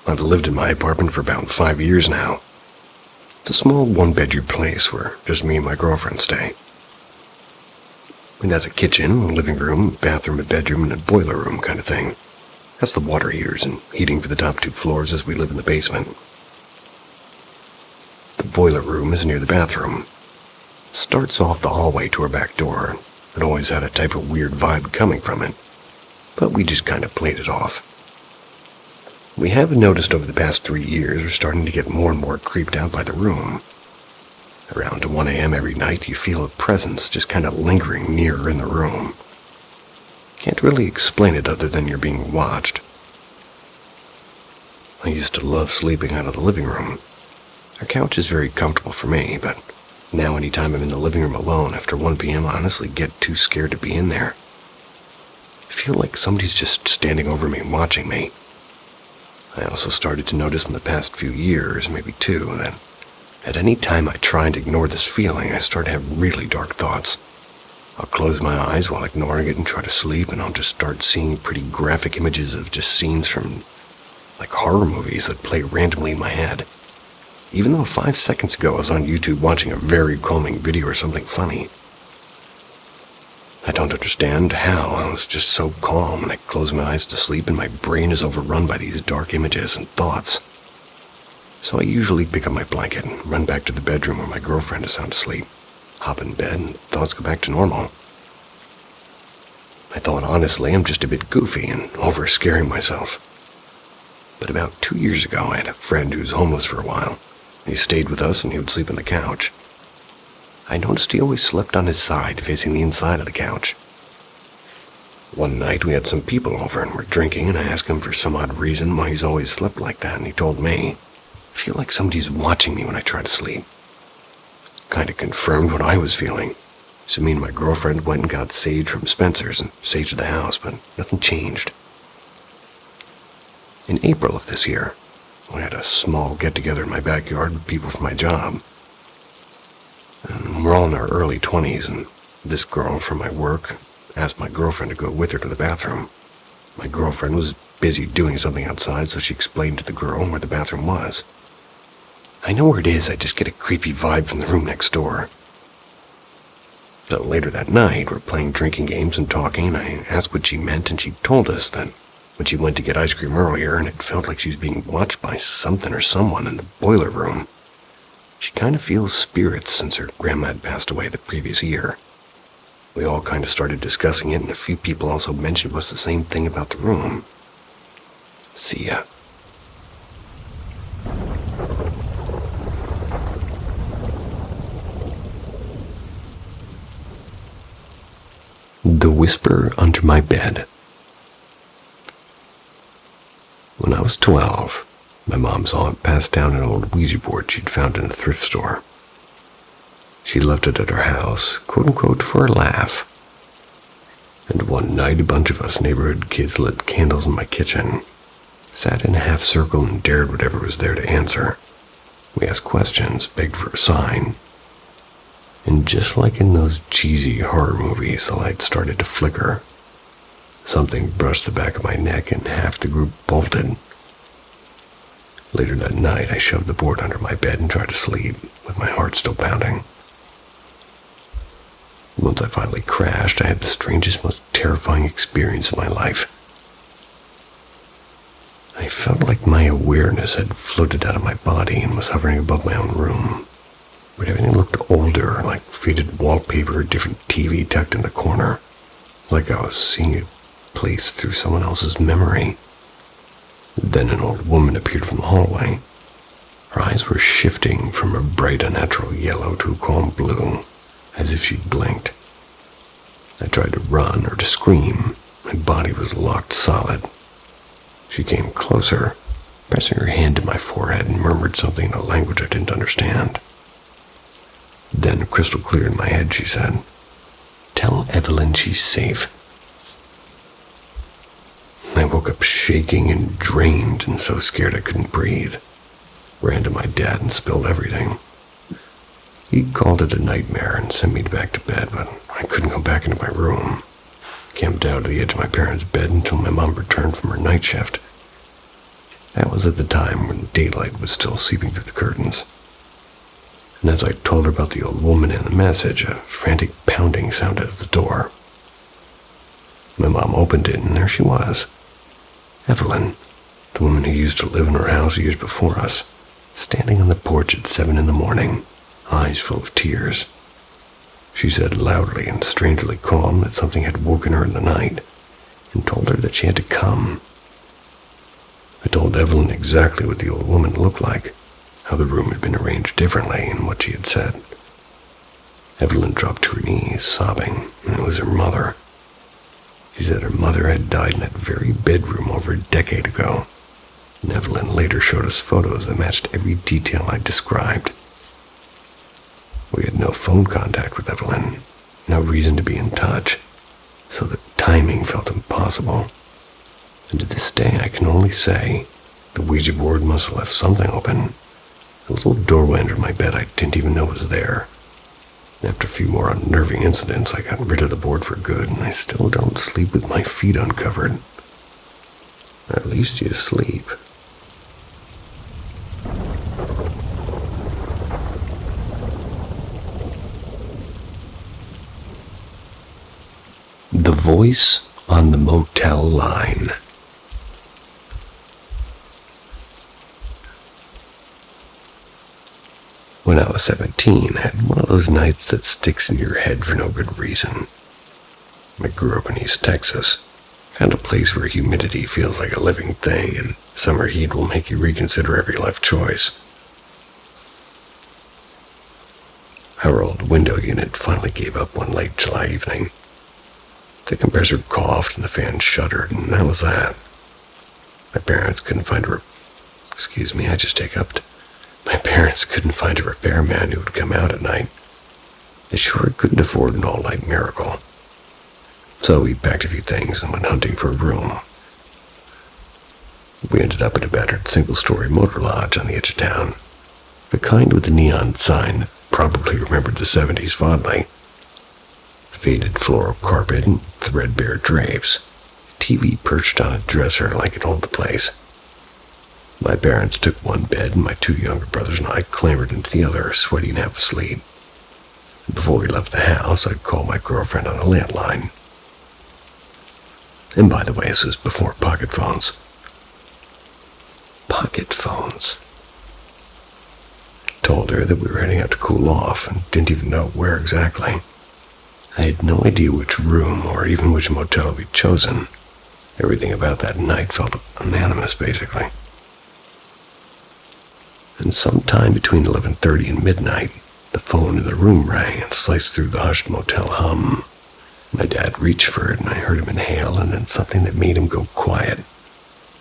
I've lived in my apartment for about 5 years now. It's a small one-bedroom place where just me and my girlfriend stay. It has a kitchen, living room, bathroom, a bedroom, and a boiler room kind of thing. That's the water heaters and heating for the top 2 floors as we live in the basement. The boiler room is near the bathroom. It starts off the hallway to our back door. It always had a type of weird vibe coming from it, but we just kind of played it off. We have noticed over the past 3 years we're starting to get more and more creeped out by the room. Around 1 a.m. every night you feel a presence just kind of lingering near in the room. Can't really explain it other than you're being watched. I used to love sleeping out of the living room. Our couch is very comfortable for me, but now anytime I'm in the living room alone after 1 p.m. I honestly get too scared to be in there. I feel like somebody's just standing over me watching me. I also started to notice in the past few years, maybe 2, that at any time I try and ignore this feeling, I start to have really dark thoughts. I'll close my eyes while ignoring it and try to sleep, and I'll just start seeing pretty graphic images of just scenes from like horror movies that play randomly in my head. Even though 5 seconds ago I was on YouTube watching a very calming video or something funny. I don't understand how. I was just so calm, and I close my eyes to sleep, and my brain is overrun by these dark images and thoughts. So I usually pick up my blanket and run back to the bedroom where my girlfriend is sound asleep, hop in bed, and thoughts go back to normal. I thought, honestly, I'm just a bit goofy and over-scaring myself. But about 2 years ago, I had a friend who was homeless for a while. He stayed with us, and he would sleep on the couch. I noticed he always slept on his side, facing the inside of the couch. One night, we had some people over and were drinking, and I asked him for some odd reason why he's always slept like that, and he told me, I feel like somebody's watching me when I try to sleep. Kind of confirmed what I was feeling. So me and my girlfriend went and got sage from Spencer's and saged the house, but nothing changed. In April of this year, we had a small get-together in my backyard with people from my job. And we're all in our early 20s, and this girl from my work asked my girlfriend to go with her to the bathroom. My girlfriend was busy doing something outside, so she explained to the girl where the bathroom was. I know where it is, I just get a creepy vibe from the room next door. So later that night, we're playing drinking games and talking, and I asked what she meant, and she told us that when she went to get ice cream earlier, and it felt like she was being watched by something or someone in the boiler room. She kind of feels spirits since her grandma had passed away the previous year. We all kind of started discussing it, and a few people also mentioned was the same thing about the room. See ya. The Whisper Under My Bed. When I was 12, my mom saw it pass down an old Ouija board she'd found in a thrift store. She left it at her house, quote-unquote, for a laugh. And one night, a bunch of us neighborhood kids lit candles in my kitchen, sat in a half circle and dared whatever was there to answer. We asked questions, begged for a sign. And just like in those cheesy horror movies, the light started to flicker. Something brushed the back of my neck and half the group bolted. Later that night, I shoved the board under my bed and tried to sleep, with my heart still pounding. Once I finally crashed, I had the strangest, most terrifying experience of my life. I felt like my awareness had floated out of my body and was hovering above my own room. But everything looked older, like faded wallpaper, different TV tucked in the corner. Like I was seeing a place through someone else's memory. Then an old woman appeared from the hallway. Her eyes were shifting from a bright, unnatural yellow to a calm blue, as if she'd blinked. I tried to run or to scream. My body was locked solid. She came closer, pressing her hand to my forehead, and murmured something in a language I didn't understand. Then, crystal clear in my head, she said, "Tell Evelyn she's safe." I woke up shaking and drained and so scared I couldn't breathe. Ran to my dad and spilled everything. He called it a nightmare and sent me back to bed, but I couldn't go back into my room. Camped out to the edge of my parents' bed until my mom returned from her night shift. That was at the time when daylight was still seeping through the curtains. And as I told her about the old woman in the message, a frantic pounding sounded at the door. My mom opened it, and there she was. Evelyn, the woman who used to live in her house years before us, standing on the porch at 7 a.m, eyes full of tears. She said loudly and strangely calm that something had woken her in the night, and told her that she had to come. I told Evelyn exactly what the old woman looked like, how the room had been arranged differently, and what she had said. Evelyn dropped to her knees, sobbing, and it was her mother. She said her mother had died in that very bedroom over a decade ago, and Evelyn later showed us photos that matched every detail I described. We had no phone contact with Evelyn, no reason to be in touch, so the timing felt impossible. And to this day I can only say the Ouija board must have left something open. A little doorway under my bed I didn't even know was there. And after a few more unnerving incidents, I got rid of the board for good, and I still don't sleep with my feet uncovered. At least you sleep. The voice on the motel line. When I was 17, I had one of those nights that sticks in your head for no good reason. I grew up in East Texas, kind of place where humidity feels like a living thing and summer heat will make you reconsider every life choice. Our old window unit finally gave up one late July evening. The compressor coughed and the fan shuddered, and that was that. My parents couldn't find a repairman who would come out at night. They sure couldn't afford an all-night miracle. So we packed a few things and went hunting for a room. We ended up at a battered single-story motor lodge on the edge of town, the kind with a neon sign that probably remembered the 70s fondly. Faded floral carpet and threadbare drapes, a TV perched on a dresser like it owned the place. My parents took one bed, and my two younger brothers and I clambered into the other, sweaty and half asleep. Before we left the house, I'd call my girlfriend on a landline. And by the way, this was before pocket phones. Pocket phones. I told her that we were heading out to cool off and didn't even know where exactly. I had no idea which room or even which motel we'd chosen. Everything about that night felt unanimous, basically. And sometime between 11:30 and midnight, the phone in the room rang and sliced through the hushed motel hum. My dad reached for it, and I heard him inhale, and then something that made him go quiet.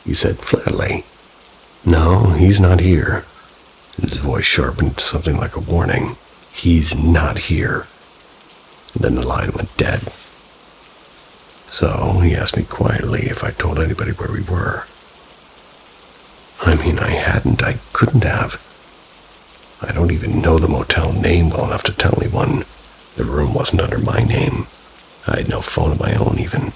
He said flatly, "No, he's not here." And his voice sharpened to something like a warning. "He's not here." And then the line went dead. So he asked me quietly if I told anybody where we were. I couldn't have. I don't even know the motel name well enough to tell anyone. The room wasn't under my name. I had no phone of my own even.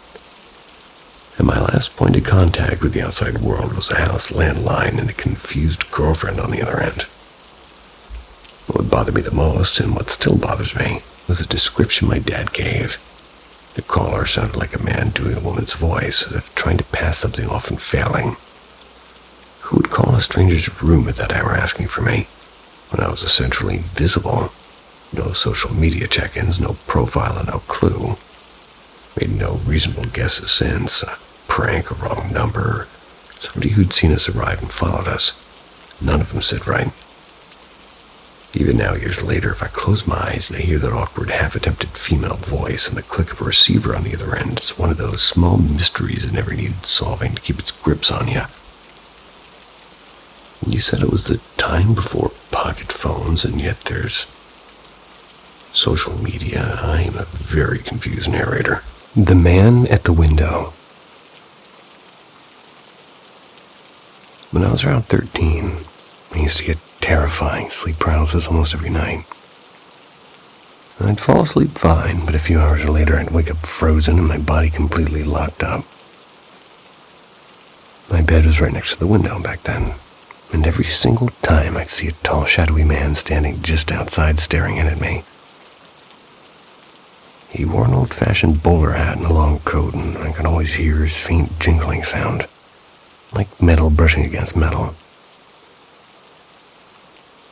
And my last point of contact with the outside world was a house landline and a confused girlfriend on the other end. What bothered me the most, and what still bothers me, was the description my dad gave. The caller sounded like a man doing a woman's voice, as if trying to pass something off and failing. Who would call a stranger's room at that hour asking for me, when I was essentially invisible? No social media check-ins, no profile, and no clue. Made no reasonable guesses since. A prank, a wrong number, somebody who'd seen us arrive and followed us. None of them said right. Even now, years later, if I close my eyes and I hear that awkward, half-attempted female voice and the click of a receiver on the other end, it's one of those small mysteries that never needed solving to keep its grips on you. You said it was the time before pocket phones, and yet there's social media. I am a very confused narrator. The man at the window. When I was around 13, I used to get terrifying sleep paralysis almost every night. I'd fall asleep fine, but a few hours later I'd wake up frozen and my body completely locked up. My bed was right next to the window back then. and every single time I'd see a tall, shadowy man standing just outside staring in at me. He wore an old-fashioned bowler hat and a long coat, and I could always hear his faint jingling sound, like metal brushing against metal.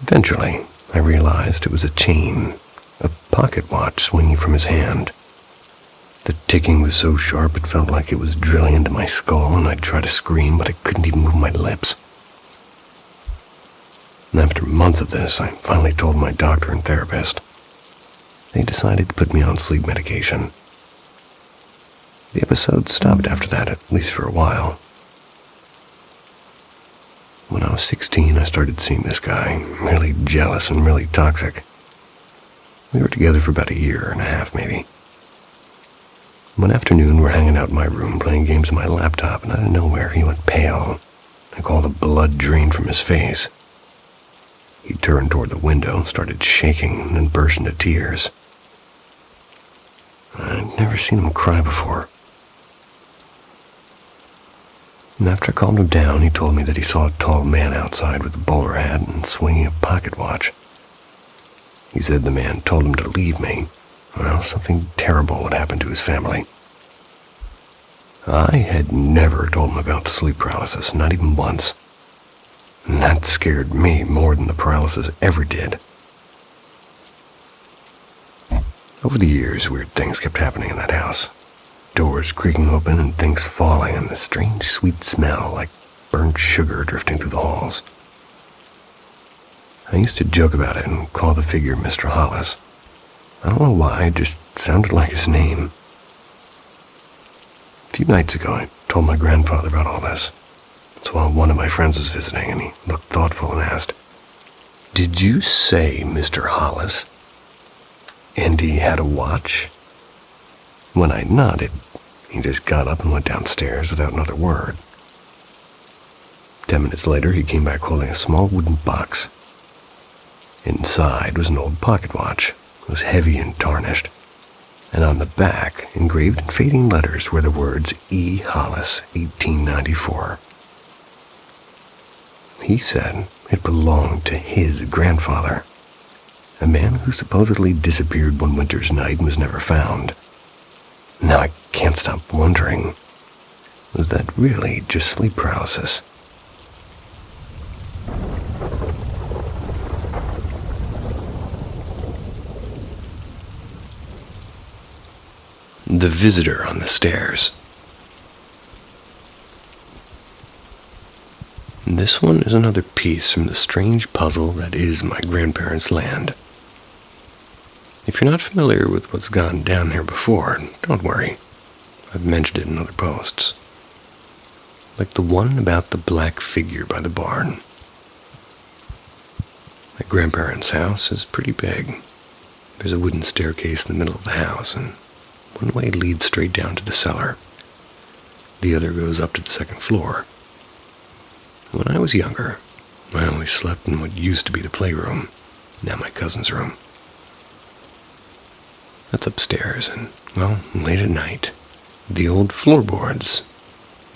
Eventually, I realized it was a chain, a pocket watch swinging from his hand. The ticking was so sharp it felt like it was drilling into my skull, and I'd try to scream, but I couldn't even move my lips. And after months of this, I finally told my doctor and therapist. They decided to put me on sleep medication. The episode stopped after that, at least for a while. When I was 16, I started seeing this guy, really jealous and really toxic. We were together for about a year and a half, maybe. One afternoon, we're hanging out in my room playing games on my laptop, and out of nowhere, he went pale, like all the blood drained from his face. He turned toward the window, started shaking, and then burst into tears. I'd never seen him cry before. And after I calmed him down, he told me that he saw a tall man outside with a bowler hat and swinging a pocket watch. He said the man told him to leave me, or else something terrible would happen to his family. I had never told him about the sleep paralysis, not even once. And that scared me more than the paralysis ever did. Over the years, weird things kept happening in that house. Doors creaking open and things falling, and the strange sweet smell like burnt sugar drifting through the halls. I used to joke about it and call the figure Mr. Hollis. I don't know why, it just sounded like his name. A few nights ago, I told my grandfather about all this. It's while one of my friends was visiting, and he looked thoughtful and asked, "Did you say Mr. Hollis? And he had a watch?" When I nodded, he just got up and went downstairs without another word. 10 minutes later, he came back holding a small wooden box. Inside was an old pocket watch. It was heavy and tarnished, and on the back, engraved in fading letters, were the words E. Hollis, 1894. He said it belonged to his grandfather, a man who supposedly disappeared one winter's night and was never found. Now I can't stop wondering, was that really just sleep paralysis? The visitor on the stairs. This one is another piece from the strange puzzle that is my grandparents' land. If you're not familiar with what's gone down here before, don't worry. I've mentioned it in other posts. Like the one about the black figure by the barn. My grandparents' house is pretty big. There's a wooden staircase in the middle of the house, and one way leads straight down to the cellar. The other goes up to the second floor. When I was younger, I always slept in what used to be the playroom, now my cousin's room. That's upstairs, and, well, late at night, the old floorboards,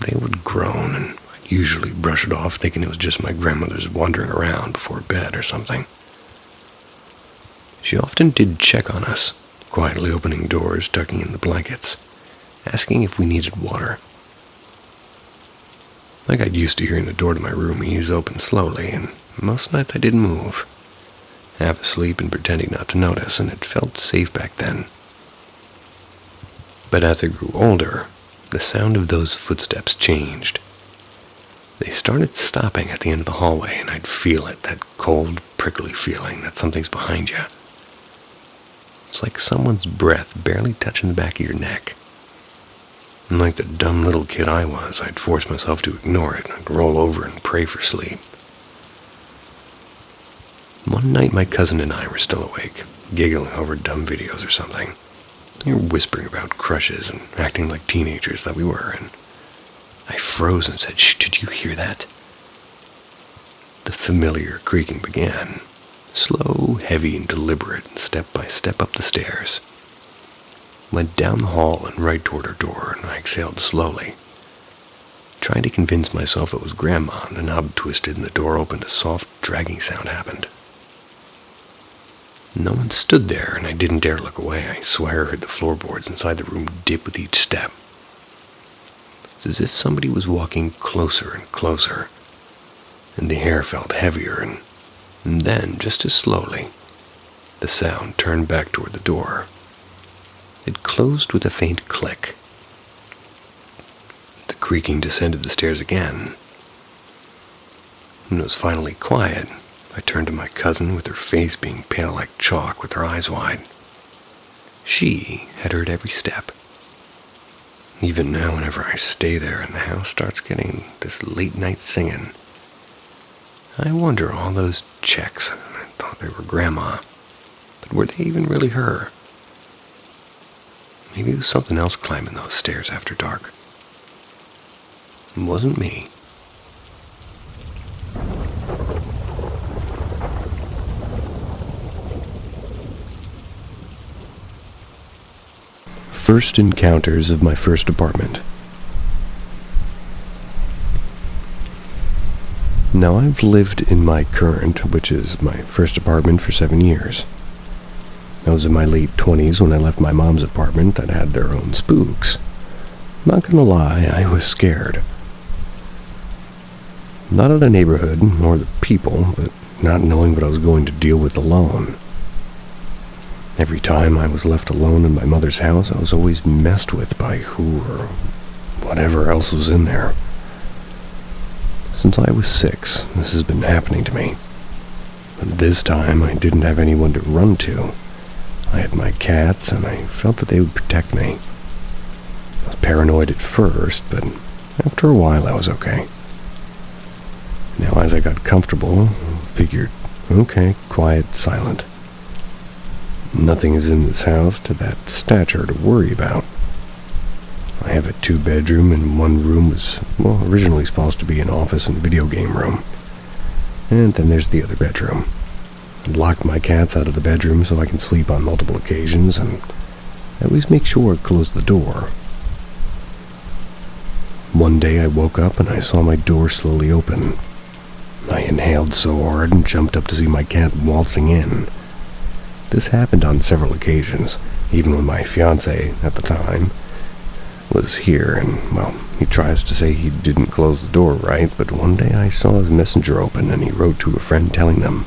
they would groan, and I'd usually brush it off thinking it was just my grandmother's wandering around before bed or something. She often did check on us, quietly opening doors, tucking in the blankets, asking if we needed water. I got used to hearing the door to my room ease open slowly, and most nights I didn't move, half asleep and pretending not to notice, and it felt safe back then. But as I grew older, the sound of those footsteps changed. They started stopping at the end of the hallway, and I'd feel it, that cold, prickly feeling that something's behind you. It's like someone's breath barely touching the back of your neck. And like the dumb little kid I was, I'd force myself to ignore it and roll over and pray for sleep. One night my cousin and I were still awake, giggling over dumb videos or something. We were whispering about crushes and acting like teenagers that we were, and I froze and said, "Shh, did you hear that?" The familiar creaking began, slow, heavy, and deliberate, and step by step up the stairs. Went down the hall and right toward her door, and I exhaled slowly. Trying to convince myself it was Grandma, the knob twisted and the door opened. A soft, dragging sound happened. No one stood there, and I didn't dare look away. I swear I heard the floorboards inside the room dip with each step. It's as if somebody was walking closer and closer, and the air felt heavier, and then, just as slowly, the sound turned back toward the door. It closed with a faint click. The creaking descended the stairs again. When it was finally quiet, I turned to my cousin with her face being pale like chalk with her eyes wide. She had heard every step. Even now, whenever I stay there and the house starts getting this late-night singing, I wonder all those checks. I thought they were Grandma, but were they even really her? Maybe it was something else climbing those stairs after dark. It wasn't me. First encounters of my first apartment. Now I've lived in my current, which is my first apartment, for 7 years. I was in my late 20s when I left my mom's apartment that had their own spooks. Not gonna lie, I was scared. Not of the neighborhood or the people, but not knowing what I was going to deal with alone. Every time I was left alone in my mother's house, I was always messed with by who or whatever else was in there. Since I was 6, this has been happening to me. But this time, I didn't have anyone to run to. I had my cats, and I felt that they would protect me. I was paranoid at first, but after a while, I was okay. Now, as I got comfortable, I figured, okay, quiet, silent. Nothing is in this house to that stature to worry about. I have a 2-bedroom, and one room was, originally supposed to be an office and video game room. And then there's the other bedroom. I locked my cats out of the bedroom so I can sleep on multiple occasions, and I always make sure I close the door. One day I woke up and I saw my door slowly open. I inhaled so hard and jumped up to see my cat waltzing in. This happened on several occasions, even when my fiancé, at the time, was here, and, he tries to say he didn't close the door right, but one day I saw his messenger open, and he wrote to a friend telling them,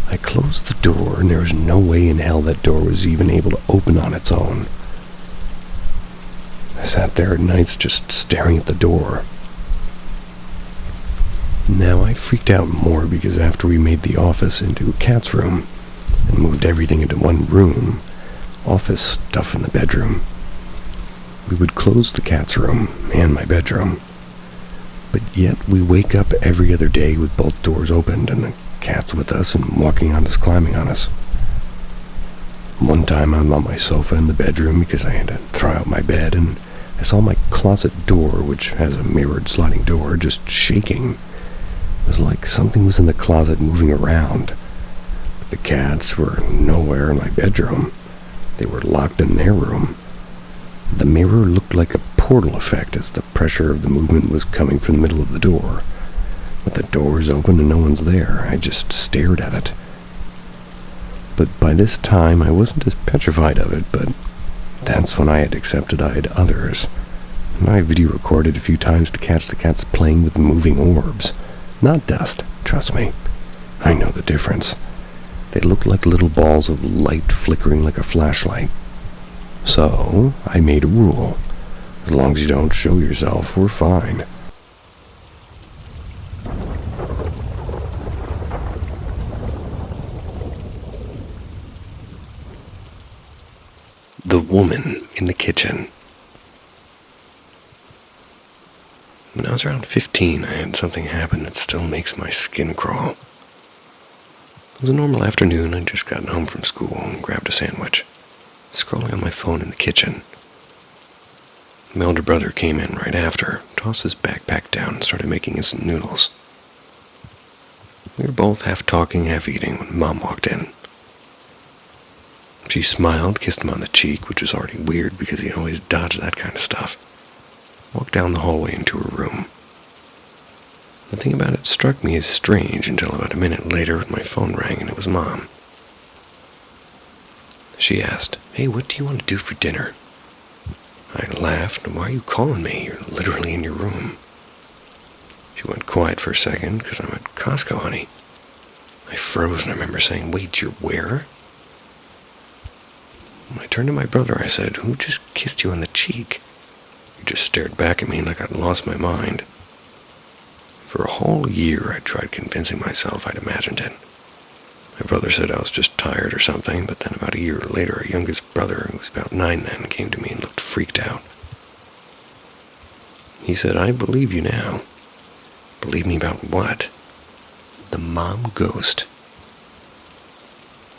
I closed the door, and there was no way in hell that door was even able to open on its own. I sat there at nights just staring at the door. Now, I freaked out more because after we made the office into a cat's room, and moved everything into one room, office stuff in the bedroom, we would close the cat's room and my bedroom. But yet we wake up every other day with both doors opened and the cat's with us and walking on us, climbing on us. One time I'm on my sofa in the bedroom because I had to throw out my bed, and I saw my closet door, which has a mirrored sliding door, just shaking. It was like something was in the closet moving around. The cats were nowhere in my bedroom. They were locked in their room. The mirror looked like a portal effect as the pressure of the movement was coming from the middle of the door. But the door is open and no one's there. I just stared at it. But by this time, I wasn't as petrified of it, but that's when I had accepted I had others. And I video recorded a few times to catch the cats playing with moving orbs. Not dust, trust me. I know the difference. They looked like little balls of light flickering like a flashlight. So, I made a rule. As long as you don't show yourself, we're fine. The woman in the kitchen. When I was around 15, I had something happen that still makes my skin crawl. It was a normal afternoon. I'd just gotten home from school and grabbed a sandwich, scrolling on my phone in the kitchen. My older brother came in right after, tossed his backpack down, and started making instant noodles. We were both half talking, half eating when Mom walked in. She smiled, kissed him on the cheek, which was already weird because he always dodged that kind of stuff. walked down the hallway into her room. The thing about it struck me as strange until about a minute later my phone rang and it was Mom. She asked, "Hey, what do you want to do for dinner?" I laughed. "Why are you calling me? You're literally in your room." She went quiet for a second, "Because I'm at Costco, honey." I froze and I remember saying, "Wait, you're where?" When I turned to my brother, I said, "Who just kissed you on the cheek?" He just stared back at me like I'd lost my mind. For a whole year, I tried convincing myself I'd imagined it. My brother said I was just tired or something, but then about a year later, our youngest brother, who was about 9 then, came to me and looked freaked out. He said, "I believe you now." "Believe me about what?" "The mom ghost."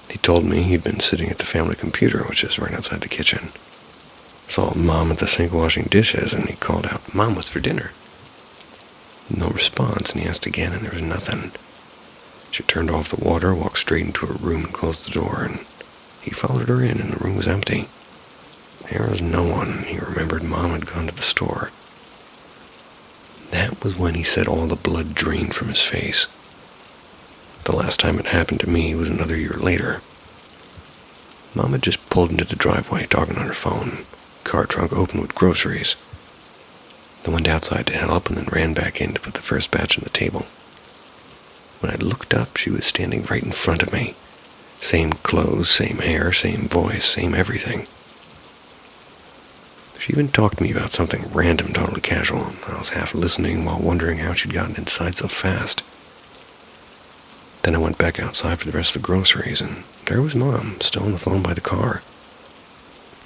He told me he'd been sitting at the family computer, which is right outside the kitchen. Saw Mom at the sink washing dishes, and he called out, "Mom, what's for dinner?" No response, and he asked again, and there was nothing. She turned off the water, walked straight into her room and closed the door, and he followed her in, and the room was empty. There was no one, and he remembered Mom had gone to the store. That was when he said all the blood drained from his face. The last time it happened to me was another year later. Mom had just pulled into the driveway, talking on her phone, car trunk open with groceries. I went outside to help and then ran back in to put the first batch on the table. When I looked up, she was standing right in front of me. Same clothes, same hair, same voice, same everything. She even talked to me about something random, totally casual, and I was half listening while wondering how she'd gotten inside so fast. Then I went back outside for the rest of the groceries, and there was Mom, still on the phone by the car.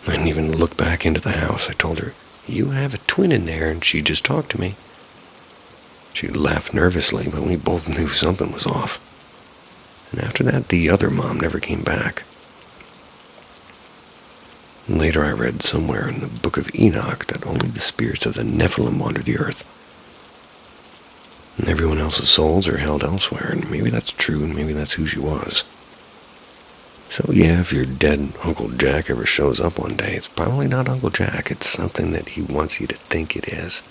I didn't even look back into the house. I told her, "You have a twin in there," and she just talked to me. She laughed nervously, but we both knew something was off. And after that, the other Mom never came back. Later I read somewhere in the Book of Enoch that only the spirits of the Nephilim wander the earth. And everyone else's souls are held elsewhere, and maybe that's true, and maybe that's who she was. So yeah, if your dead Uncle Jack ever shows up one day, it's probably not Uncle Jack. It's something that he wants you to think it is.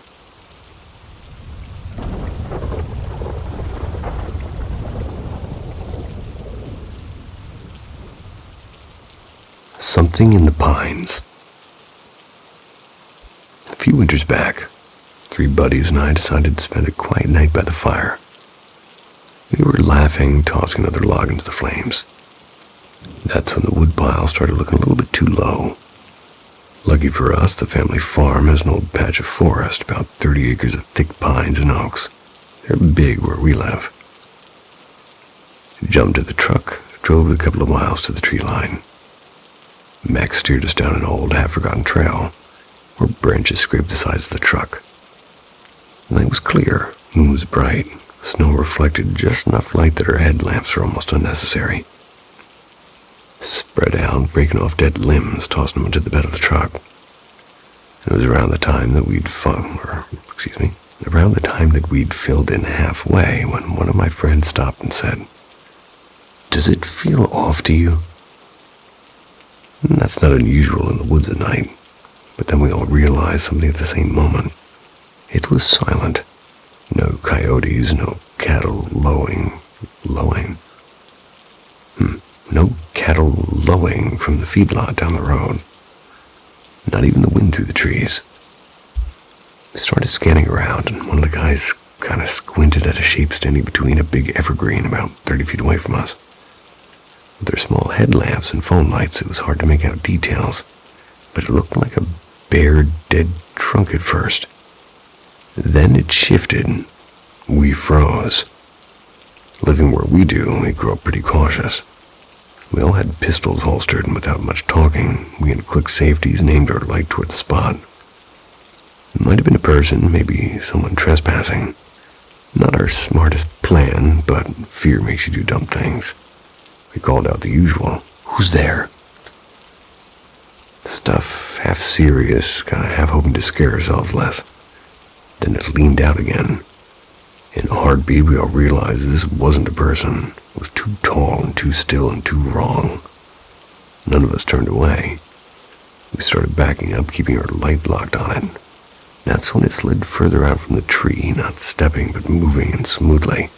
Something in the Pines. A few winters back, 3 buddies and I decided to spend a quiet night by the fire. We were laughing, tossing another log into the flames. That's when the woodpile started looking a little bit too low. Lucky for us, the family farm has an old patch of forest, about 30 acres of thick pines and oaks. They're big where we live. Jumped in the truck, drove a couple of miles to the tree line. Max steered us down an old, half-forgotten trail, where branches scraped the sides of the truck. The night was clear, moon was bright, snow reflected just enough light that our headlamps were almost unnecessary. Spread out, breaking off dead limbs, tossing them into the bed of the truck. It was around the time that we'd filled in halfway when one of my friends stopped and said, "Does it feel off to you?" And that's not unusual in the woods at night, but then we all realized something at the same moment. It was silent. No coyotes, no cattle lowing. No cattle lowing from the feedlot down the road. Not even the wind through the trees. We started scanning around, and one of the guys kind of squinted at a shape standing between a big evergreen about 30 feet away from us. With their small headlamps and phone lights, it was hard to make out details, but it looked like a bare, dead trunk at first. Then it shifted. We froze. Living where we do, we grew up pretty cautious. We all had pistols holstered, and without much talking, we unclicked safeties and aimed our light toward the spot. It might have been a person, maybe someone trespassing. Not our smartest plan, but fear makes you do dumb things. We called out the usual, "Who's there?" Stuff half serious, kind of half hoping to scare ourselves less. Then it leaned out again. In a heartbeat, we all realized this wasn't a person. It was too tall and too still and too wrong. None of us turned away. We started backing up, keeping our light locked on it. That's when it slid further out from the tree, not stepping but moving and smoothly.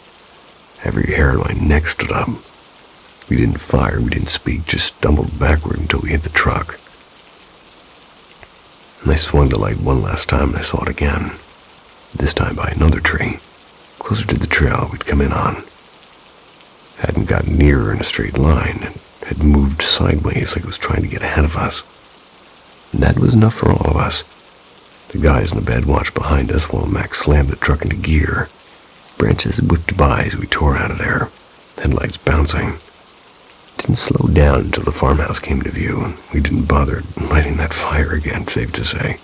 Every hair on my neck stood up. We didn't fire, we didn't speak, just stumbled backward until we hit the truck. And I swung the light one last time and I saw it again, this time by another tree, closer to the trail we'd come in on. Hadn't gotten nearer in a straight line, and had moved sideways like it was trying to get ahead of us. And that was enough for all of us. The guys in the bed watched behind us while Max slammed the truck into gear. Branches whipped by as we tore out of there, headlights bouncing. Didn't slow down until the farmhouse came into view, and we didn't bother lighting that fire again, safe to say.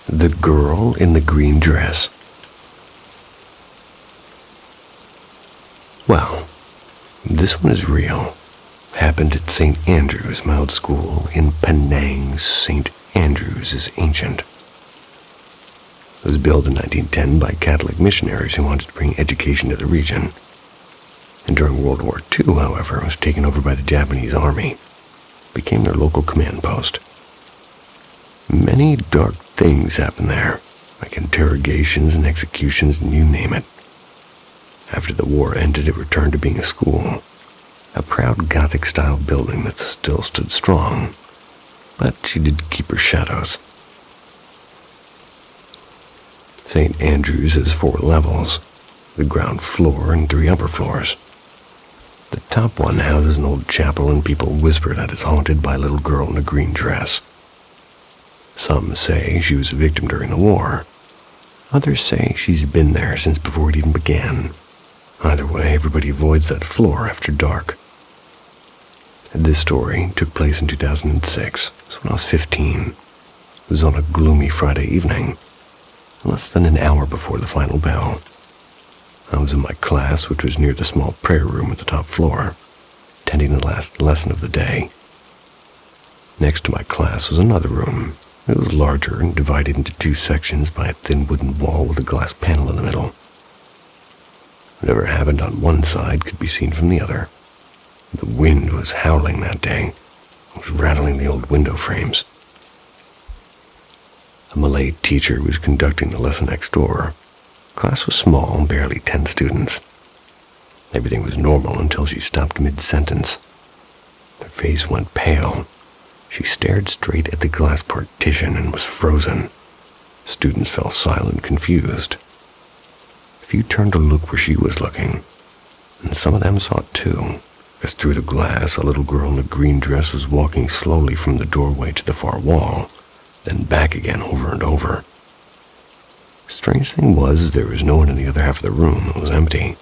The girl in the green dress. Well, this one is real. Happened at St. Andrews, my old school in Penang. St. Andrews is ancient. It was built in 1910 by Catholic missionaries who wanted to bring education to the region. And during World War II, however, it was taken over by the Japanese army. It became their local command post. Many dark things happened there, like interrogations and executions and you name it. After the war ended, it returned to being a school, a proud Gothic-style building that still stood strong, but she did keep her shadows. St. Andrews has 4 levels, the ground floor and 3 upper floors. The top one houses an old chapel, and people whisper that it's haunted by a little girl in a green dress. Some say she was a victim during the war. Others say she's been there since before it even began. Either way, everybody avoids that floor after dark. This story took place in 2006, so when I was 15. It was on a gloomy Friday evening, less than an hour before the final bell. I was in my class, which was near the small prayer room at the top floor, attending the last lesson of the day. Next to my class was another room. It was larger and divided into 2 sections by a thin wooden wall with a glass panel in the middle. Whatever happened on one side could be seen from the other. The wind was howling that day. It was rattling the old window frames. A Malay teacher was conducting the lesson next door. Class was small, barely 10 students. Everything was normal until she stopped mid-sentence. Her face went pale. She stared straight at the glass partition and was frozen. Students fell silent, confused. A few turned to look where she was looking, and some of them saw it too, because through the glass a little girl in a green dress was walking slowly from the doorway to the far wall, then back again over and over. The strange thing was there was no one in the other half of the room. It was empty.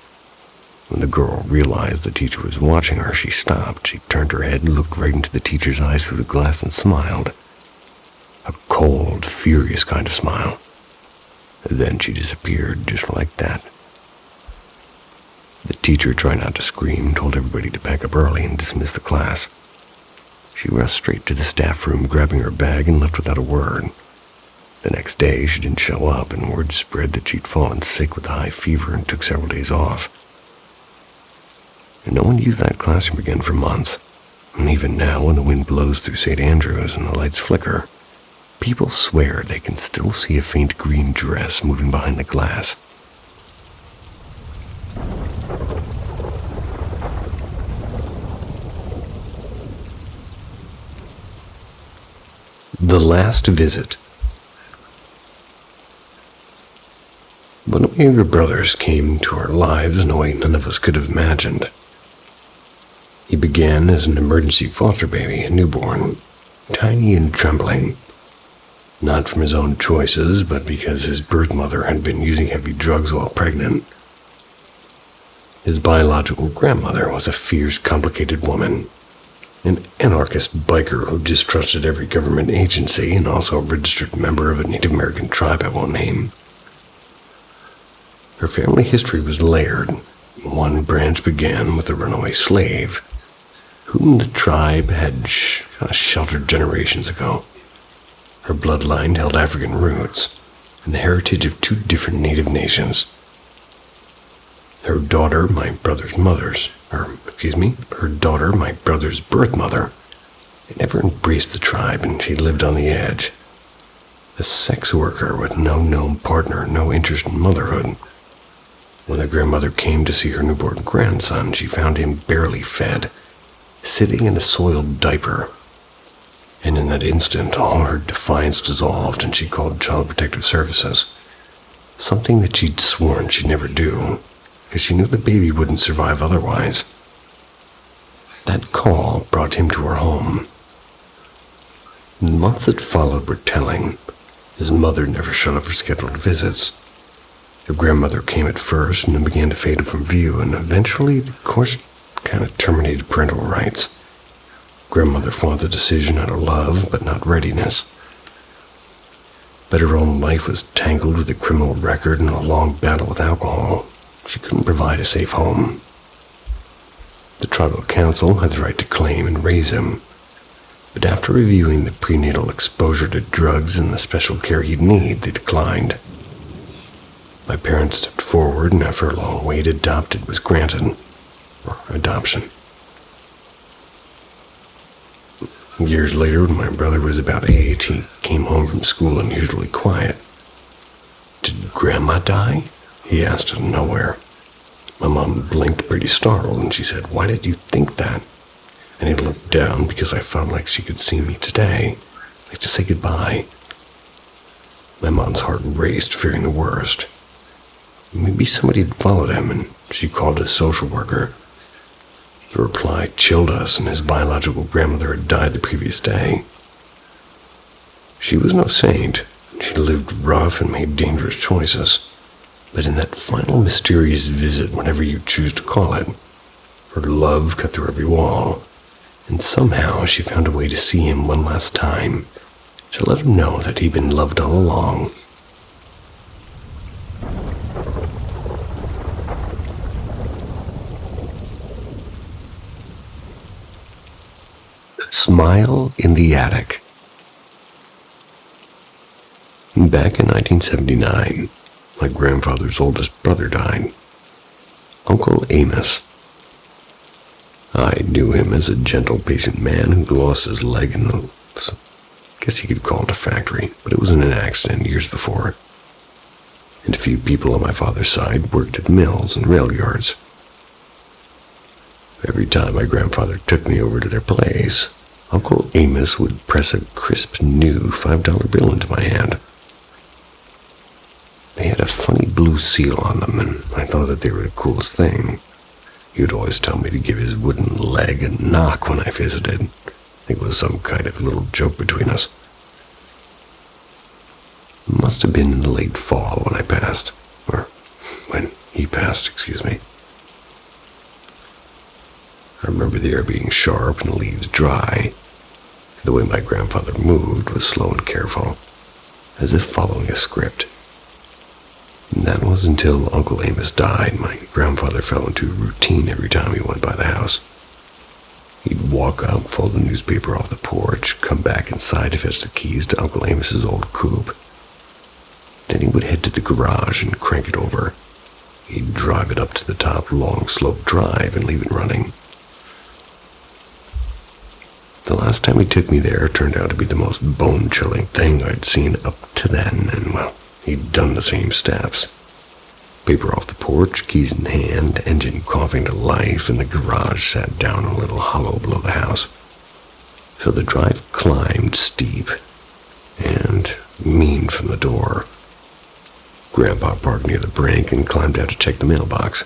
When the girl realized the teacher was watching her, she stopped. She turned her head and looked right into the teacher's eyes through the glass and smiled. A cold, furious kind of smile. Then she disappeared, just like that. The teacher tried not to scream, told everybody to pack up early and dismiss the class. She rushed straight to the staff room, grabbing her bag, and left without a word. The next day, she didn't show up, and word spread that she'd fallen sick with a high fever and took several days off. And no one used that classroom again for months. And even now, when the wind blows through St. Andrews and the lights flicker, people swear they can still see a faint green dress moving behind the glass. The Last Visit. One of my younger brothers came into our lives in a way none of us could have imagined. He began as an emergency foster baby, a newborn, tiny and trembling. Not from his own choices, but because his birth mother had been using heavy drugs while pregnant. His biological grandmother was a fierce, complicated woman, an anarchist biker who distrusted every government agency and also a registered member of a Native American tribe I won't name. Her family history was layered. One branch began with a runaway slave, whom the tribe had sheltered generations ago. Her bloodline held African roots and the heritage of 2 different native nations. Her daughter, my brother's birth mother, had never embraced the tribe, and she lived on the edge. A sex worker with no known partner, no interest in motherhood. When the grandmother came to see her newborn grandson, she found him barely fed, sitting in a soiled diaper. And in that instant, all her defiance dissolved, and she called Child Protective Services. Something that she'd sworn she'd never do, because she knew the baby wouldn't survive otherwise. That call brought him to her home. The months that followed were telling. His mother never showed up for scheduled visits. Her grandmother came at first and then began to fade from view, and eventually the course kind of terminated parental rights. Grandmother fought the decision out of love, but not readiness. But her own life was tangled with a criminal record and a long battle with alcohol. She couldn't provide a safe home. The tribal council had the right to claim and raise him, but after reviewing the prenatal exposure to drugs and the special care he'd need, they declined. My parents stepped forward, and after a long wait, adoption was granted. Adoption. Years later, when my brother was about 8, he came home from school unusually quiet. "Did Grandma die?" he asked out of nowhere. My mom blinked, pretty startled, and she said, "Why did you think that?" And he looked down because I felt like she could see me today, like to say goodbye. My mom's heart raced, fearing the worst. Maybe somebody had followed him, and she called a social worker. The reply chilled us, and his biological grandmother had died the previous day. She was no saint. She lived rough and made dangerous choices. But in that final mysterious visit, whatever you choose to call it, her love cut through every wall, and somehow she found a way to see him one last time, to let him know that he'd been loved all along. Smile in the Attic. Back in 1979, my grandfather's oldest brother died, Uncle Amos. I knew him as a gentle, patient man who lost his leg in the, I guess you could call it a factory, but it was in an accident years before. And a few people on my father's side worked at the mills and rail yards. Every time my grandfather took me over to their place, Uncle Amos would press a crisp new $5 bill into my hand. They had a funny blue seal on them, and I thought that they were the coolest thing. He would always tell me to give his wooden leg a knock when I visited. I think it was some kind of little joke between us. It must have been in the late fall when I passed, or when he passed, excuse me. I remember the air being sharp and the leaves dry. The way my grandfather moved was slow and careful, as if following a script. And that was until Uncle Amos died. My grandfather fell into a routine every time he went by the house. He'd walk up, fold the newspaper off the porch, come back inside to fetch the keys to Uncle Amos's old coupe. Then he would head to the garage and crank it over. He'd drive it up to the top long slope drive and leave it running. The last time he took me there turned out to be the most bone-chilling thing I'd seen up to then, and well, he'd done the same steps. Paper off the porch, keys in hand, engine coughing to life, and the garage sat down in a little hollow below the house. So the drive climbed steep and mean from the door. Grandpa parked near the brink and climbed out to check the mailbox.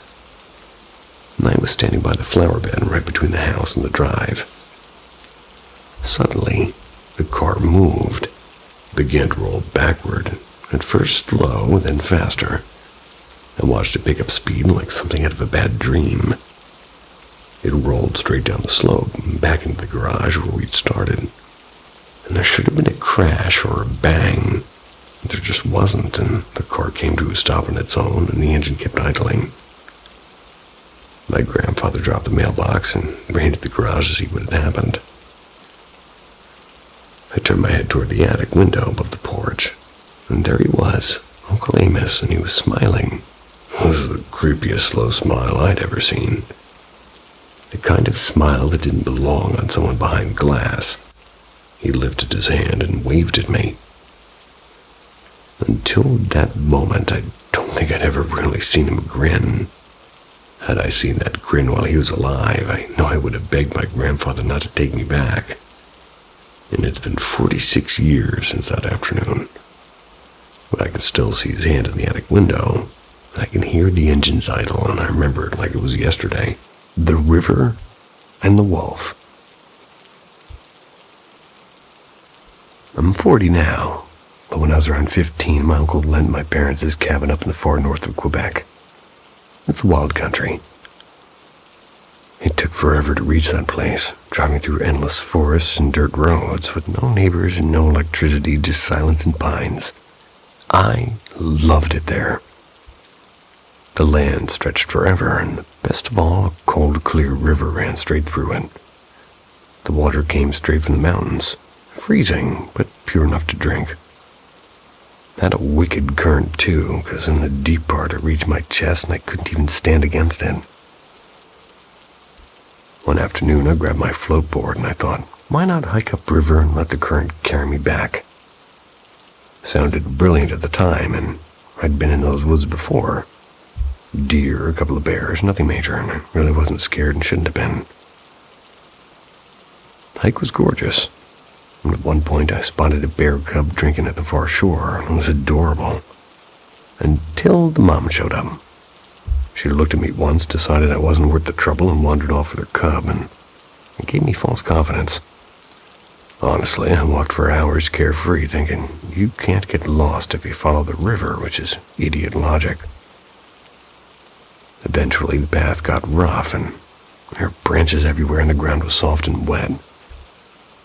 And I was standing by the flower bed right between the house and the drive. Suddenly, the car moved, began to roll backward, at first slow, then faster. I watched it pick up speed like something out of a bad dream. It rolled straight down the slope, back into the garage where we'd started. And there should have been a crash or a bang. There just wasn't, and the car came to a stop on its own, and the engine kept idling. My grandfather dropped the mailbox and ran to the garage to see what had happened. I turned my head toward the attic window above the porch, and there he was, Uncle Amos, and he was smiling. It was the creepiest slow smile I'd ever seen. The kind of smile that didn't belong on someone behind glass. He lifted his hand and waved at me. Until that moment, I don't think I'd ever really seen him grin. Had I seen that grin while he was alive, I know I would have begged my grandfather not to take me back. And it's been 46 years since that afternoon. But I can still see his hand in the attic window. I can hear the engines idle, and I remember it like it was yesterday. The river and the wolf. I'm 40 now, but when I was around 15, my uncle lent my parents his cabin up in the far north of Quebec. It's a wild country. It took forever to reach that place, driving through endless forests and dirt roads with no neighbors and no electricity, just silence and pines. I loved it there. The land stretched forever, and best of all, a cold, clear river ran straight through it. The water came straight from the mountains, freezing, but pure enough to drink. Had a wicked current, too, because in the deep part it reached my chest and I couldn't even stand against it. One afternoon I grabbed my float board and I thought, why not hike upriver and let the current carry me back? Sounded brilliant at the time, and I'd been in those woods before. Deer, a couple of bears, nothing major, and I really wasn't scared and shouldn't have been. The hike was gorgeous. And at one point I spotted a bear cub drinking at the far shore, and it was adorable. Until the mom showed up. She looked at me once, decided I wasn't worth the trouble, and wandered off with her cub, and it gave me false confidence. Honestly, I walked for hours carefree, thinking, you can't get lost if you follow the river, which is idiot logic. Eventually, the path got rough, and there were branches everywhere, and the ground was soft and wet.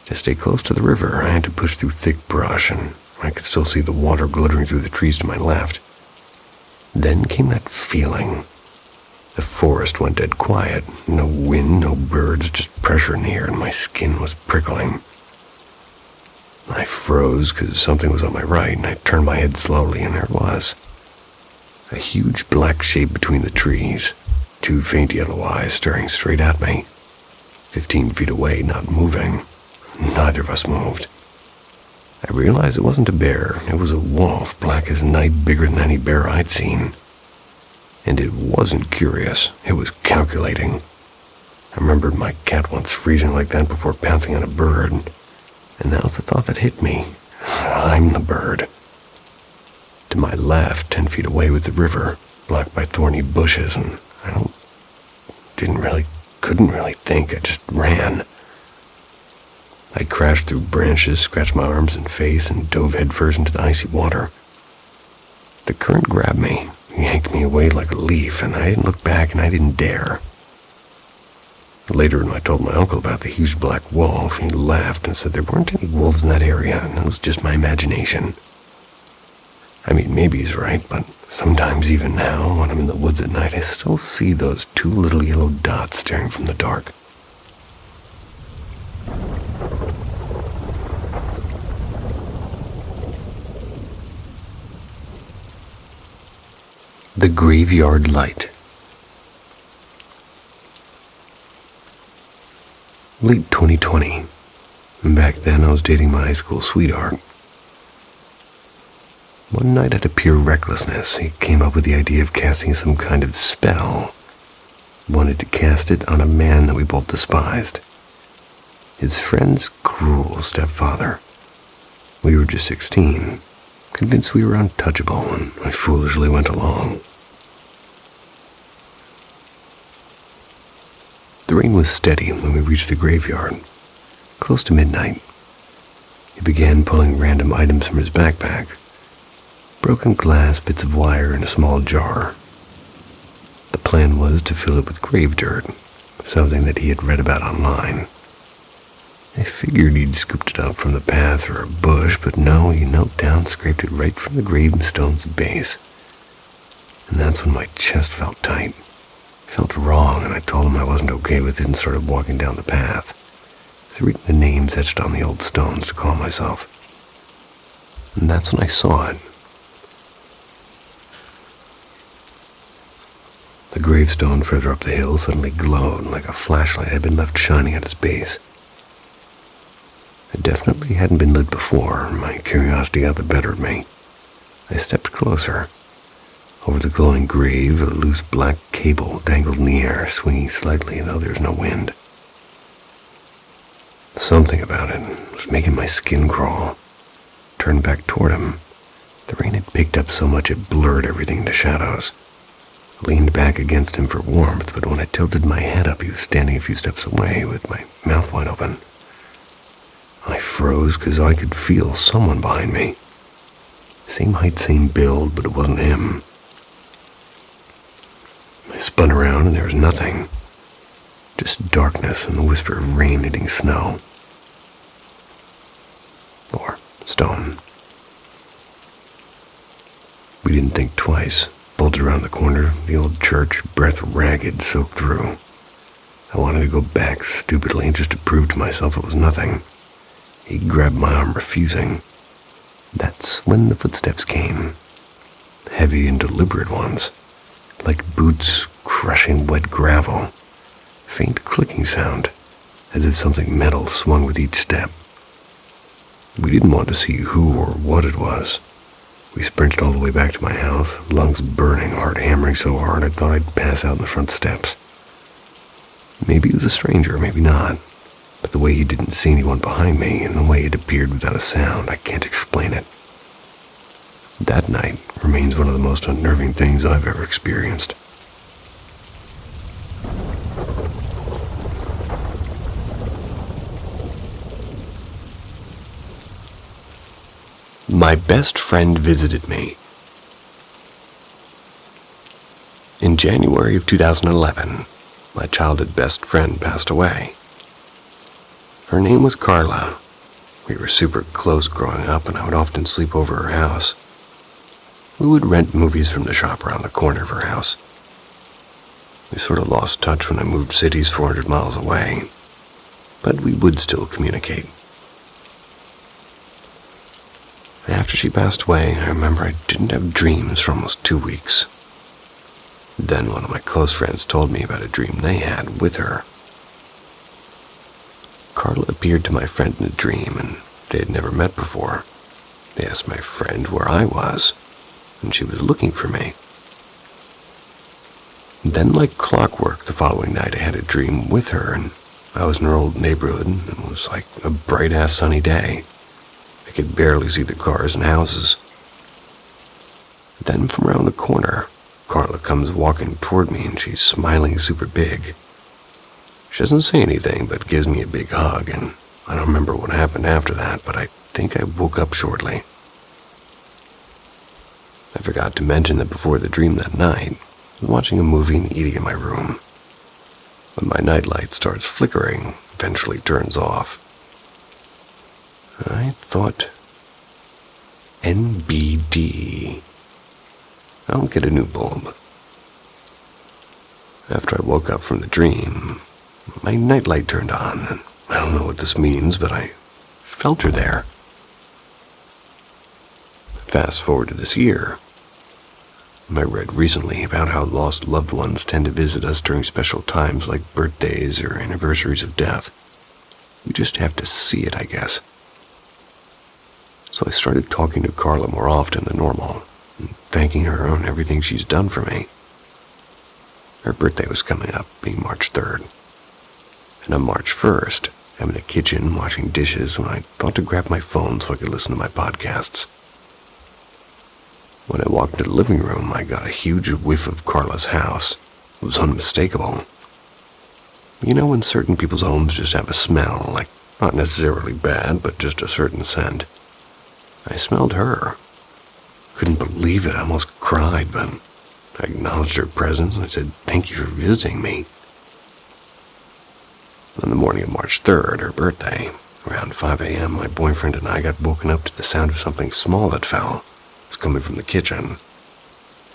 To stay close to the river, I had to push through thick brush, and I could still see the water glittering through the trees to my left. Then came that feeling. The forest went dead quiet. No wind, no birds, just pressure in the air, and my skin was prickling. I froze because something was on my right, and I turned my head slowly, and there it was. A huge black shape between the trees, two faint yellow eyes staring straight at me. 15 feet away, not moving. Neither of us moved. I realized it wasn't a bear. It was a wolf, black as night, bigger than any bear I'd seen. And it wasn't curious. It was calculating. I remembered my cat once freezing like that before pouncing on a bird. And that was the thought that hit me. I'm the bird. To my left, 10 feet away, was the river, blocked by thorny bushes, and I couldn't really think. I just ran. I crashed through branches, scratched my arms and face, and dove headfirst into the icy water. The current grabbed me, yanked me away like a leaf, and I didn't look back, and I didn't dare. Later, when I told my uncle about the huge black wolf, he laughed and said there weren't any wolves in that area, and it was just my imagination. I mean, maybe he's right, but sometimes even now, when I'm in the woods at night, I still see those two little yellow dots staring from the dark. The Graveyard Light. Late 2020. Back then I was dating my high school sweetheart. One night out of pure recklessness, he came up with the idea of casting some kind of spell. Wanted to cast it on a man that we both despised. His friend's cruel stepfather. We were just 16, convinced we were untouchable, and I foolishly went along. The rain was steady when we reached the graveyard, close to midnight. He began pulling random items from his backpack. Broken glass, bits of wire, and a small jar. The plan was to fill it with grave dirt, something that he had read about online. I figured he'd scooped it up from the path or a bush, but no, he knelt down, scraped it right from the gravestone's base. And that's when my chest felt tight. It felt wrong, and I told him I wasn't okay with it and started walking down the path. I was reading the names etched on the old stones to calm myself. And that's when I saw it. A gravestone further up the hill suddenly glowed like a flashlight had been left shining at its base. It definitely hadn't been lit before. My curiosity got the better of me. I stepped closer. Over the glowing grave, a loose black cable dangled in the air, swinging slightly, though there was no wind. Something about it was making my skin crawl. Turned back toward him. The rain had picked up so much it blurred everything into shadows. I leaned back against him for warmth, but when I tilted my head up, he was standing a few steps away with my mouth wide open. I froze because I could feel someone behind me. Same height, same build, but it wasn't him. I spun around and there was nothing. Just darkness and the whisper of rain hitting snow. Or stone. We didn't think twice. Bolted around the corner, the old church, breath ragged, soaked through. I wanted to go back stupidly just to prove to myself it was nothing. He grabbed my arm, refusing. That's when the footsteps came. Heavy and deliberate ones. Like boots crushing wet gravel. Faint clicking sound, as if something metal swung with each step. We didn't want to see who or what it was. We sprinted all the way back to my house, lungs burning, heart hammering so hard I thought I'd pass out on the front steps. Maybe he was a stranger, maybe not. But the way he didn't see anyone behind me, and the way it appeared without a sound, I can't explain it. That night remains one of the most unnerving things I've ever experienced. My best friend visited me. In January of 2011, my childhood best friend passed away. Her name was Carla. We were super close growing up, and I would often sleep over her house. We would rent movies from the shop around the corner of her house. We sort of lost touch when I moved cities 400 miles away, but we would still communicate. After she passed away, I remember I didn't have dreams for almost 2 weeks. Then one of my close friends told me about a dream they had with her. Carla appeared to my friend in a dream, and they had never met before. They asked my friend where I was, and she was looking for me. Then, like clockwork, the following night I had a dream with her, and I was in her old neighborhood, and it was like a bright-ass sunny day. I could barely see the cars and houses. Then from around the corner, Carla comes walking toward me, and she's smiling super big. She doesn't say anything, but gives me a big hug, and I don't remember what happened after that, but I think I woke up shortly. I forgot to mention that before the dream that night, I was watching a movie and eating in my room. When my nightlight starts flickering, eventually turns off. I thought, NBD. I'll get a new bulb. After I woke up from the dream, my nightlight turned on, and I don't know what this means, but I felt her there. Fast forward to this year. I read recently about how lost loved ones tend to visit us during special times like birthdays or anniversaries of death. We just have to see it, I guess. So I started talking to Carla more often than normal, and thanking her on everything she's done for me. Her birthday was coming up, being March 3rd. And on March 1st, I'm in the kitchen washing dishes when I thought to grab my phone so I could listen to my podcasts. When I walked into the living room, I got a huge whiff of Carla's house. It was unmistakable. You know when certain people's homes just have a smell, like not necessarily bad, but just a certain scent? I smelled her. Couldn't believe it, I almost cried, but I acknowledged her presence and I said, "Thank you for visiting me." On the morning of March 3rd, her birthday, around 5 a.m., my boyfriend and I got woken up to the sound of something small that fell. It was coming from the kitchen.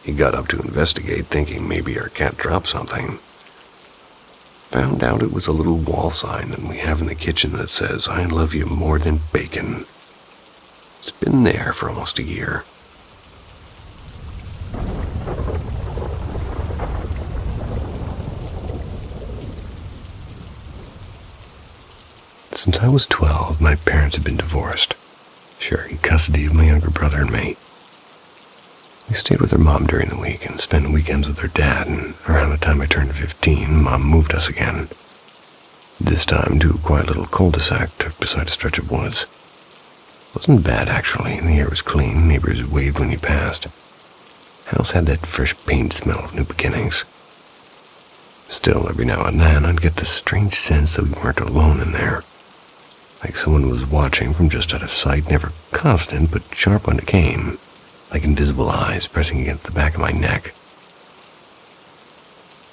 He got up to investigate, thinking maybe our cat dropped something. Found out it was a little wall sign that we have in the kitchen that says, "I love you more than bacon." It's been there for almost a year. Since I was 12, my parents had been divorced, sharing custody of my younger brother and me. We stayed with her mom during the week and spent weekends with her dad, and around the time I turned 15, Mom moved us again. This time to a quiet little cul-de-sac tucked beside a stretch of woods. It wasn't bad, actually. The air was clean, neighbors waved when you passed. House had that fresh paint smell of new beginnings. Still, every now and then, I'd get this strange sense that we weren't alone in there. Like someone was watching from just out of sight, never constant, but sharp when it came. Like invisible eyes pressing against the back of my neck.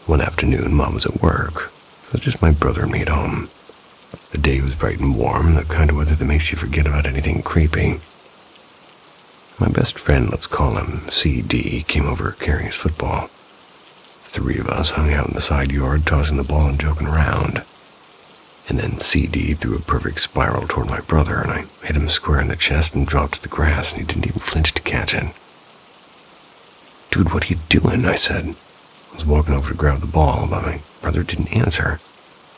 One afternoon, Mom was at work. It was just my brother and me at home. The day was bright and warm, the kind of weather that makes you forget about anything creepy. My best friend, let's call him CD, came over carrying his football. The three of us hung out in the side yard, tossing the ball and joking around. And then CD threw a perfect spiral toward my brother, and I hit him square in the chest and dropped to the grass, and he didn't even flinch to catch it. "Dude, what are you doing?" I said. I was walking over to grab the ball, but my brother didn't answer.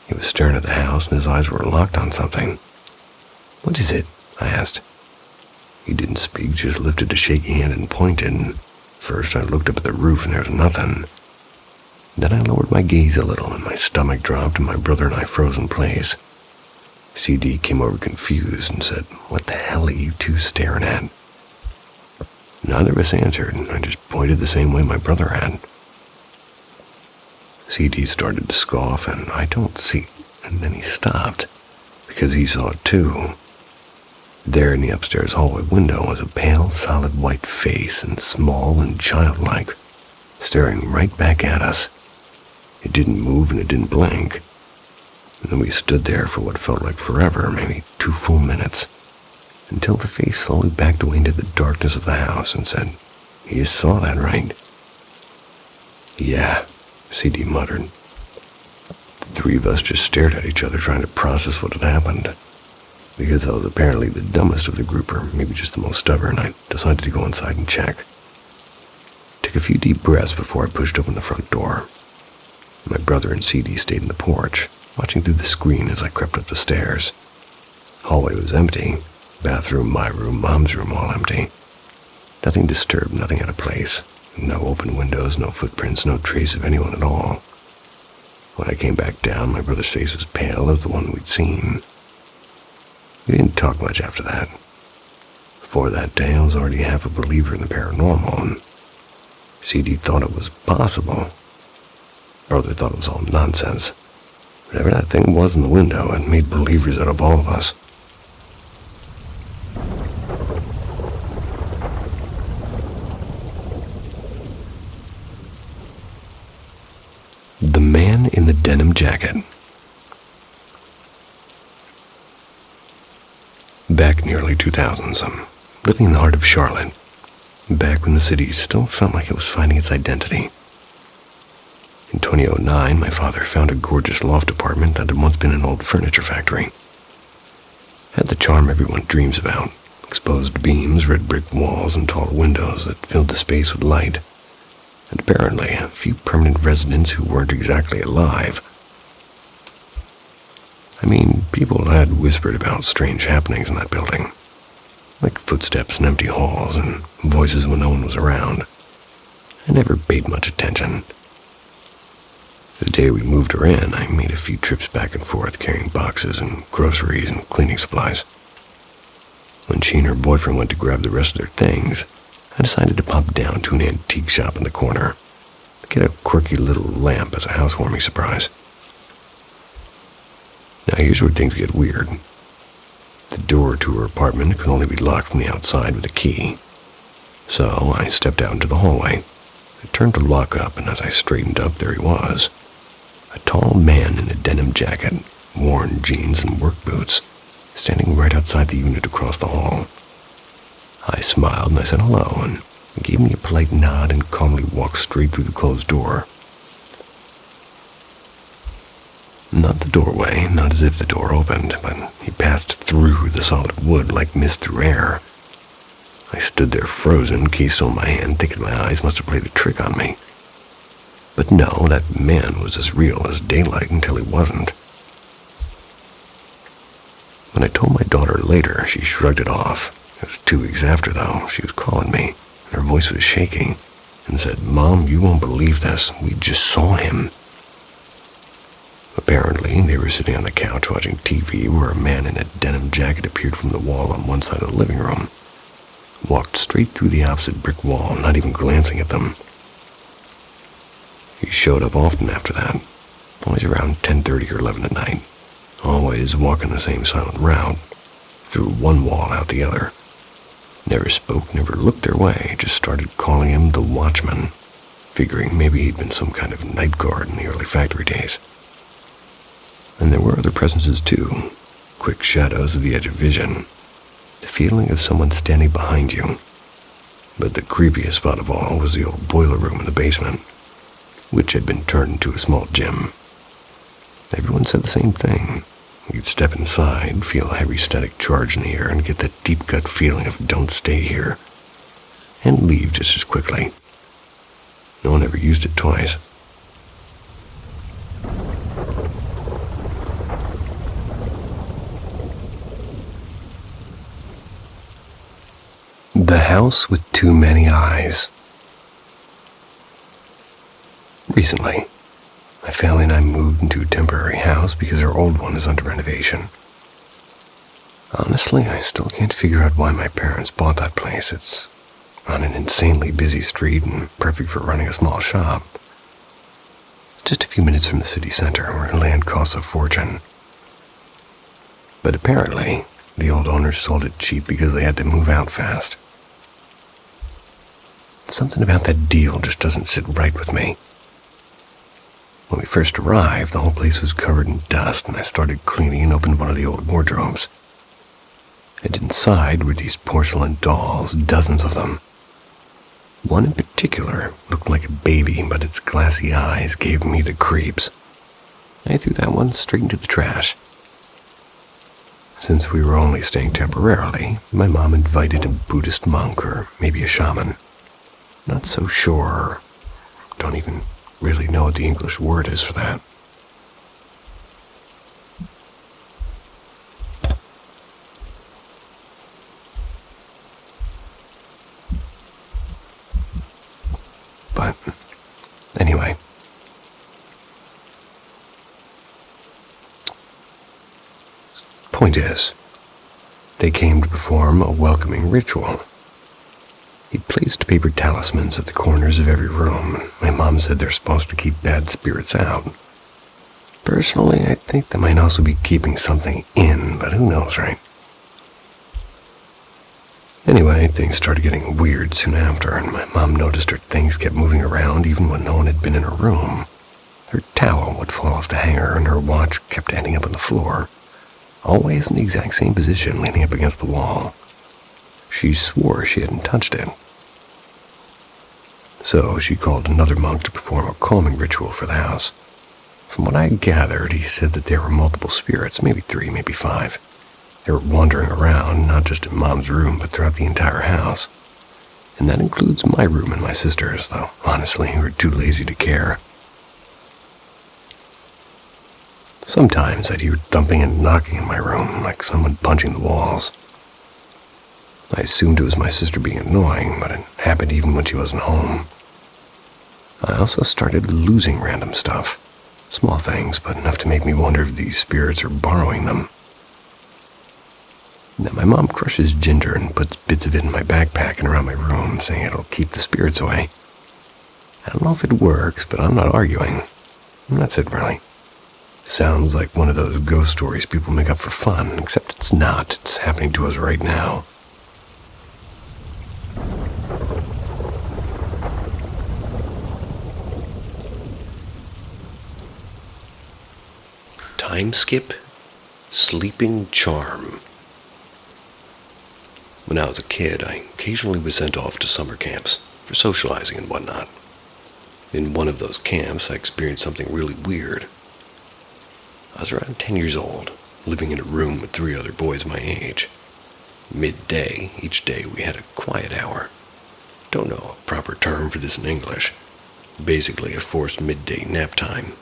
He was staring at the house, and his eyes were locked on something. "What is it?" I asked. He didn't speak, just lifted a shaky hand and pointed. And first, I looked up at the roof, and there was nothing. Then I lowered my gaze a little, and my stomach dropped, and my brother and I froze in place. CD came over confused and said, "What the hell are you two staring at?" Neither of us answered, and I just pointed the same way my brother had. CD started to scoff, and "I don't see," and then he stopped, because he saw it too. There in the upstairs hallway window was a pale, solid white face, and small and childlike, staring right back at us. It didn't move and it didn't blink. And then we stood there for what felt like forever, maybe 2 full minutes, until the face slowly backed away into the darkness of the house and said, "You saw that, right?" "Yeah," CD muttered. The three of us just stared at each other, trying to process what had happened. Because I was apparently the dumbest of the group, or maybe just the most stubborn, I decided to go inside and check. Took a few deep breaths before I pushed open the front door. My brother and CD stayed in the porch, watching through the screen as I crept up the stairs. Hallway was empty. Bathroom, my room, Mom's room, all empty. Nothing disturbed, nothing out of place. No open windows, no footprints, no trace of anyone at all. When I came back down, my brother's face was pale as the one we'd seen. We didn't talk much after that. Before that day, I was already half a believer in the paranormal, and CD thought it was possible. Brother thought it was all nonsense. Whatever that thing was in the window, it made believers out of all of us. The Man in the Denim Jacket. Back in the early 2000s, I'm living in the heart of Charlotte, back when the city still felt like it was finding its identity. In 2009, my father found a gorgeous loft apartment that had once been an old furniture factory. Had the charm everyone dreams about, exposed beams, red brick walls, and tall windows that filled the space with light, and apparently a few permanent residents who weren't exactly alive. I mean, people had whispered about strange happenings in that building, like footsteps in empty halls and voices when no one was around. I never paid much attention. The day we moved her in, I made a few trips back and forth carrying boxes and groceries and cleaning supplies. When she and her boyfriend went to grab the rest of their things, I decided to pop down to an antique shop in the corner to get a quirky little lamp as a housewarming surprise. Now here's where things get weird. The door to her apartment could only be locked from the outside with a key. So I stepped out into the hallway. I turned to lock up, and as I straightened up, there he was. A tall man in a denim jacket, worn jeans, and work boots, standing right outside the unit across the hall. I smiled and I said hello, and he gave me a polite nod and calmly walked straight through the closed door. Not the doorway, not as if the door opened, but he passed through the solid wood like mist through air. I stood there frozen, key still in my hand, thinking my eyes must have played a trick on me. But no, that man was as real as daylight until he wasn't. When I told my daughter later, she shrugged it off. It was 2 weeks after, though. She was calling me, and her voice was shaking, and said, "Mom, you won't believe this. We just saw him." Apparently, they were sitting on the couch watching TV where a man in a denim jacket appeared from the wall on one side of the living room. Walked straight through the opposite brick wall, not even glancing at them. He showed up often after that, always around 10:30 or 11 at night, always walking the same silent route, through one wall out the other. Never spoke, never looked their way, just started calling him the Watchman, figuring maybe he'd been some kind of night guard in the early factory days. And there were other presences too, quick shadows of the edge of vision, the feeling of someone standing behind you. But the creepiest spot of all was the old boiler room in the basement, which had been turned into a small gym. Everyone said the same thing. You'd step inside, feel a heavy static charge in the air, and get that deep gut feeling of don't stay here, and leave just as quickly. No one ever used it twice. The house with too many eyes. Recently, my family and I moved into a temporary house because our old one is under renovation. Honestly, I still can't figure out why my parents bought that place. It's on an insanely busy street and perfect for running a small shop. Just a few minutes from the city center, where land costs a fortune. But apparently, the old owners sold it cheap because they had to move out fast. Something about that deal just doesn't sit right with me. When we first arrived, the whole place was covered in dust, and I started cleaning and opened one of the old wardrobes. And inside were these porcelain dolls, dozens of them. One in particular looked like a baby, but its glassy eyes gave me the creeps. I threw that one straight into the trash. Since we were only staying temporarily, my mom invited a Buddhist monk or maybe a shaman. Not so sure. Don't even really know what the English word is for that. But anyway. Point is, they came to perform a welcoming ritual. He'd placed paper talismans at the corners of every room. My mom said they're supposed to keep bad spirits out. Personally, I think they might also be keeping something in, but who knows, right? Anyway, things started getting weird soon after, and my mom noticed her things kept moving around even when no one had been in her room. Her towel would fall off the hanger, and her watch kept ending up on the floor, always in the exact same position, leaning up against the wall. She swore she hadn't touched it. So she called another monk to perform a calming ritual for the house. From what I gathered, he said that there were multiple spirits, maybe 3, maybe 5. They were wandering around, not just in Mom's room, but throughout the entire house. And that includes my room and my sister's, though honestly, we were too lazy to care. Sometimes I'd hear thumping and knocking in my room, like someone punching the walls. I assumed it was my sister being annoying, but it happened even when she wasn't home. I also started losing random stuff. Small things, but enough to make me wonder if these spirits are borrowing them. Now, my mom crushes ginger and puts bits of it in my backpack and around my room, saying it'll keep the spirits away. I don't know if it works, but I'm not arguing. And that's it, really. Sounds like one of those ghost stories people make up for fun, except it's not. It's happening to us right now. Time skip, sleeping charm. When I was a kid, I occasionally was sent off to summer camps for socializing and whatnot. In one of those camps, I experienced something really weird. I was around 10 years old, living in a room with 3 other boys my age. Midday, each day we had a quiet hour. Don't know a proper term for this in English. Basically a forced midday nap time.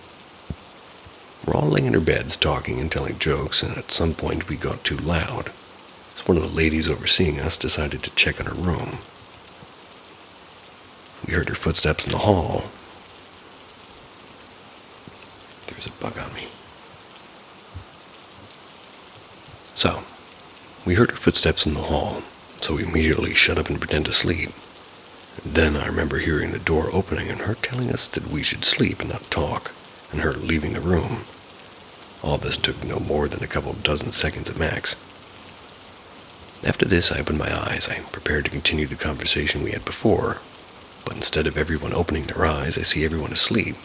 We're all laying in our beds talking and telling jokes, and at some point we got too loud. So one of the ladies overseeing us decided to check on her room. We heard her footsteps in the hall. There's a bug on me. So, we heard her footsteps in the hall, so we immediately shut up and pretend to sleep. Then I remember hearing the door opening and her telling us that we should sleep and not talk, and her leaving the room. All this took no more than a couple dozen seconds at max. After this, I opened my eyes. I prepared to continue the conversation we had before, but instead of everyone opening their eyes, I see everyone asleep.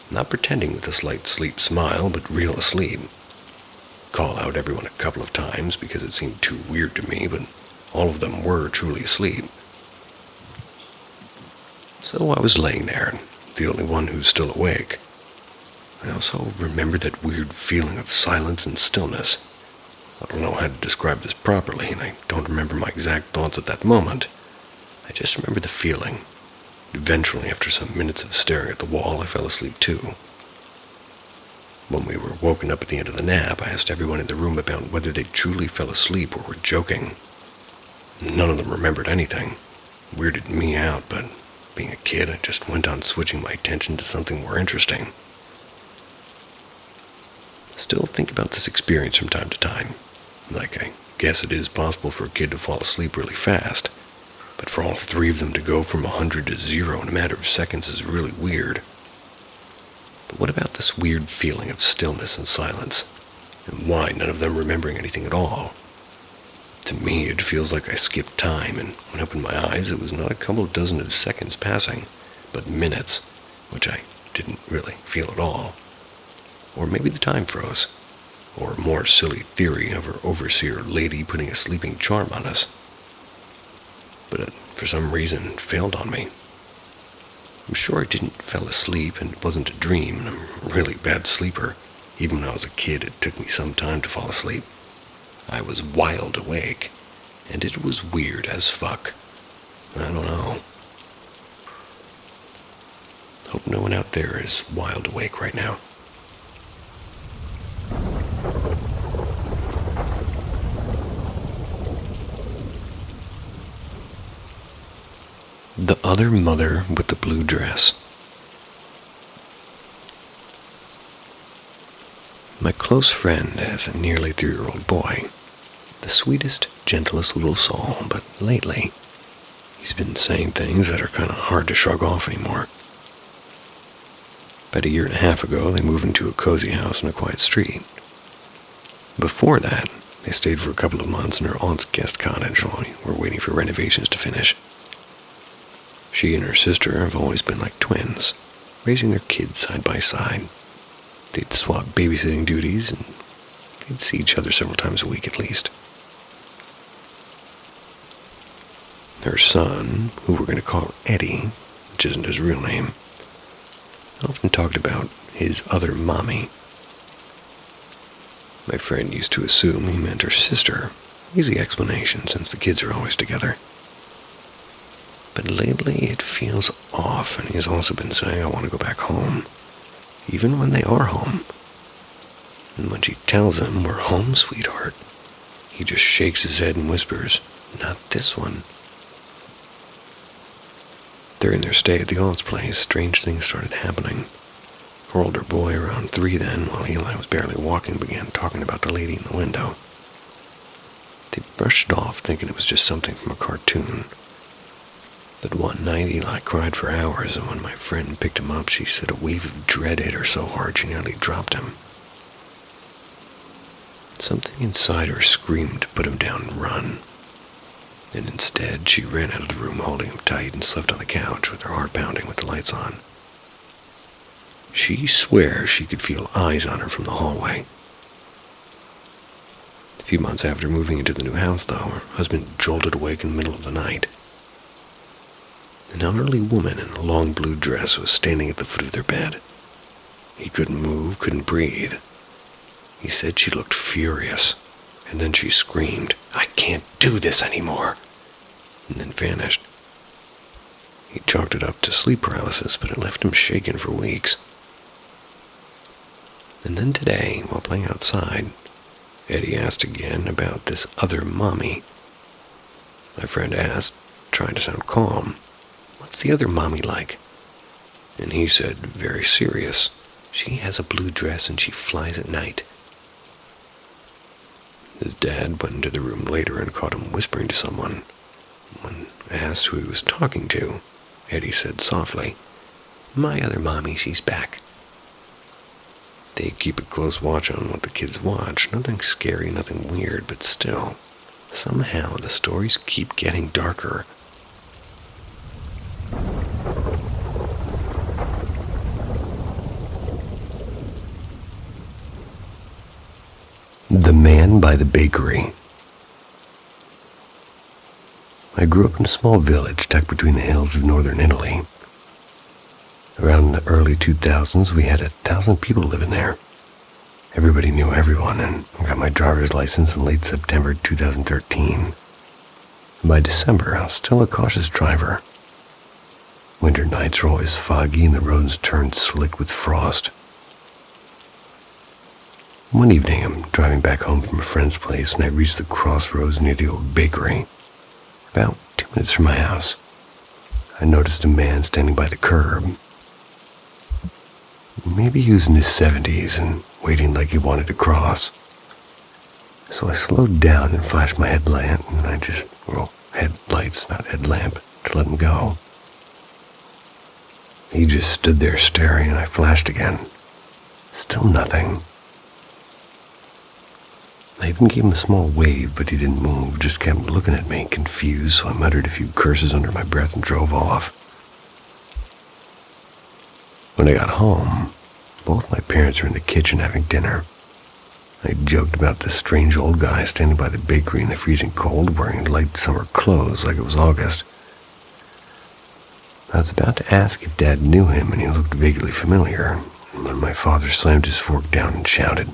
Not pretending with a slight sleep smile, but real asleep. Call out everyone a couple of times because it seemed too weird to me, but all of them were truly asleep. So I was laying there, the only one who's still awake. I also remember that weird feeling of silence and stillness. I don't know how to describe this properly, and I don't remember my exact thoughts at that moment. I just remember the feeling. Eventually, after some minutes of staring at the wall, I fell asleep too. When we were woken up at the end of the nap, I asked everyone in the room about whether they truly fell asleep or were joking. None of them remembered anything. Weirded me out, but being a kid, I just went on switching my attention to something more interesting. Still think about this experience from time to time. Like, I guess it is possible for a kid to fall asleep really fast, but for all three of them to go from 100 to 0 in a matter of seconds is really weird. But what about this weird feeling of stillness and silence? And why none of them remembering anything at all? To me, it feels like I skipped time, and when I opened my eyes, it was not a couple of dozen of seconds passing, but minutes, which I didn't really feel at all. Or maybe the time froze. Or a more silly theory of our overseer lady putting a sleeping charm on us. But it, for some reason, failed on me. I'm sure I didn't fall asleep and it wasn't a dream, and I'm a really bad sleeper. Even when I was a kid, it took me some time to fall asleep. I was wild awake, and it was weird as fuck. I don't know. Hope no one out there is wild awake right now. The other mother with the blue dress. My close friend has a nearly 3-year-old boy. The sweetest, gentlest little soul, but lately, he's been saying things that are kind of hard to shrug off anymore. About a year and a half ago, they moved into a cozy house on a quiet street. Before that, they stayed for a couple of months in her aunt's guest cottage while we were waiting for renovations to finish. She and her sister have always been like twins, raising their kids side by side. They'd swap babysitting duties, and they'd see each other several times a week at least. Her son, who we're going to call Eddie, which isn't his real name, often talked about his other mommy. My friend used to assume he meant her sister. Easy explanation since the kids are always together. But lately it feels off, and he's also been saying, I want to go back home, even when they are home. And when she tells him, we're home, sweetheart, he just shakes his head and whispers, not this one. During their stay at the aunt's place, strange things started happening. Her older boy, around 3 then, while Eli was barely walking, began talking about the lady in the window. They brushed it off, thinking it was just something from a cartoon. But one night, Eli cried for hours, and when my friend picked him up, she said a wave of dread hit her so hard she nearly dropped him. Something inside her screamed to put him down and run. And instead, she ran out of the room holding him tight and slept on the couch with her heart pounding with the lights on. She swears she could feel eyes on her from the hallway. A few months after moving into the new house, though, her husband jolted awake in the middle of the night. An elderly woman in a long blue dress was standing at the foot of their bed. He couldn't move, couldn't breathe. He said she looked furious, and then she screamed, I can't do this anymore, and then vanished. He chalked it up to sleep paralysis, but it left him shaken for weeks. And then today, while playing outside, Eddie asked again about this other mommy. My friend asked, trying to sound calm, "What's the other mommy like?" And he said, very serious, "She has a blue dress and she flies at night." His dad went into the room later and caught him whispering to someone. When asked who he was talking to, Eddie said softly, "My other mommy, she's back." They keep a close watch on what the kids watch. Nothing scary, nothing weird, but still, somehow the stories keep getting darker. The Man by the Bakery. I grew up in a small village tucked between the hills of northern Italy. Around the early 2000s, we had 1,000 people living there. Everybody knew everyone, and I got my driver's license in late September 2013. And by December, I was still a cautious driver. Winter nights are always foggy and the roads turn slick with frost. One evening, I'm driving back home from a friend's place when I reached the crossroads near the old bakery. About 2 minutes from my house, I noticed a man standing by the curb. Maybe he was in his 70s and waiting like he wanted to cross. So I slowed down and flashed my headlamp, and headlights, not headlamp, to let him go. He just stood there staring, and I flashed again. Still nothing. I even gave him a small wave, but he didn't move, just kept looking at me, confused, so I muttered a few curses under my breath and drove off. When I got home, both my parents were in the kitchen having dinner. I joked about this strange old guy standing by the bakery in the freezing cold, wearing light summer clothes like it was August. I was about to ask if Dad knew him, and he looked vaguely familiar, when my father slammed his fork down and shouted,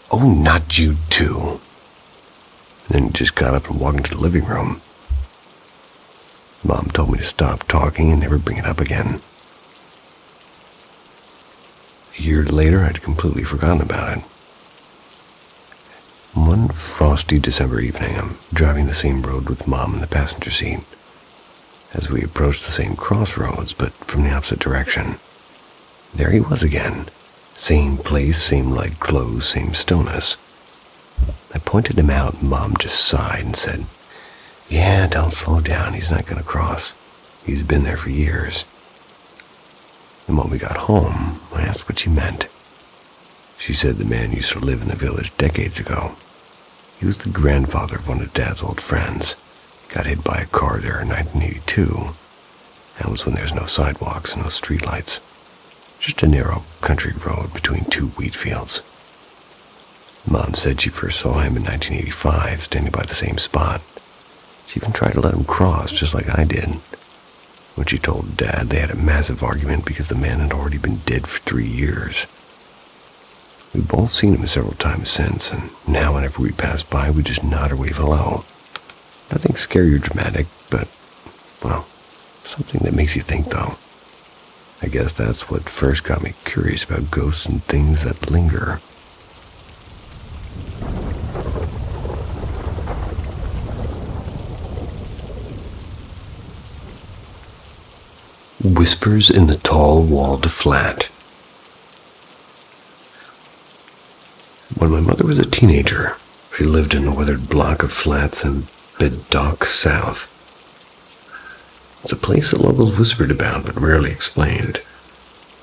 "Oh, not you too!" And then he just got up and walked into the living room. Mom told me to stop talking and never bring it up again. A year later, I'd completely forgotten about it. One frosty December evening, I'm driving the same road with Mom in the passenger seat. As we approached the same crossroads, but from the opposite direction, there he was again. Same place, same light clothes, same stillness. I pointed him out, and Mom just sighed and said, "Yeah, don't slow down, he's not going to cross. He's been there for years." And when we got home, I asked what she meant. She said the man used to live in the village decades ago. He was the grandfather of one of Dad's old friends. Got hit by a car there in 1982. That was when there's no sidewalks and no streetlights. Just a narrow country road between two wheat fields. Mom said she first saw him in 1985, standing by the same spot. She even tried to let him cross, just like I did. When she told Dad, they had a massive argument because the man had already been dead for 3 years. We've both seen him several times since, and now whenever we pass by, we just nod or wave hello. Nothing scary or dramatic, but, well, something that makes you think, though. I guess that's what first got me curious about ghosts and things that linger. Whispers in the Tall Walled Flat. When my mother was a teenager, she lived in a weathered block of flats in Beddock South. It's a place that locals whispered about but rarely explained.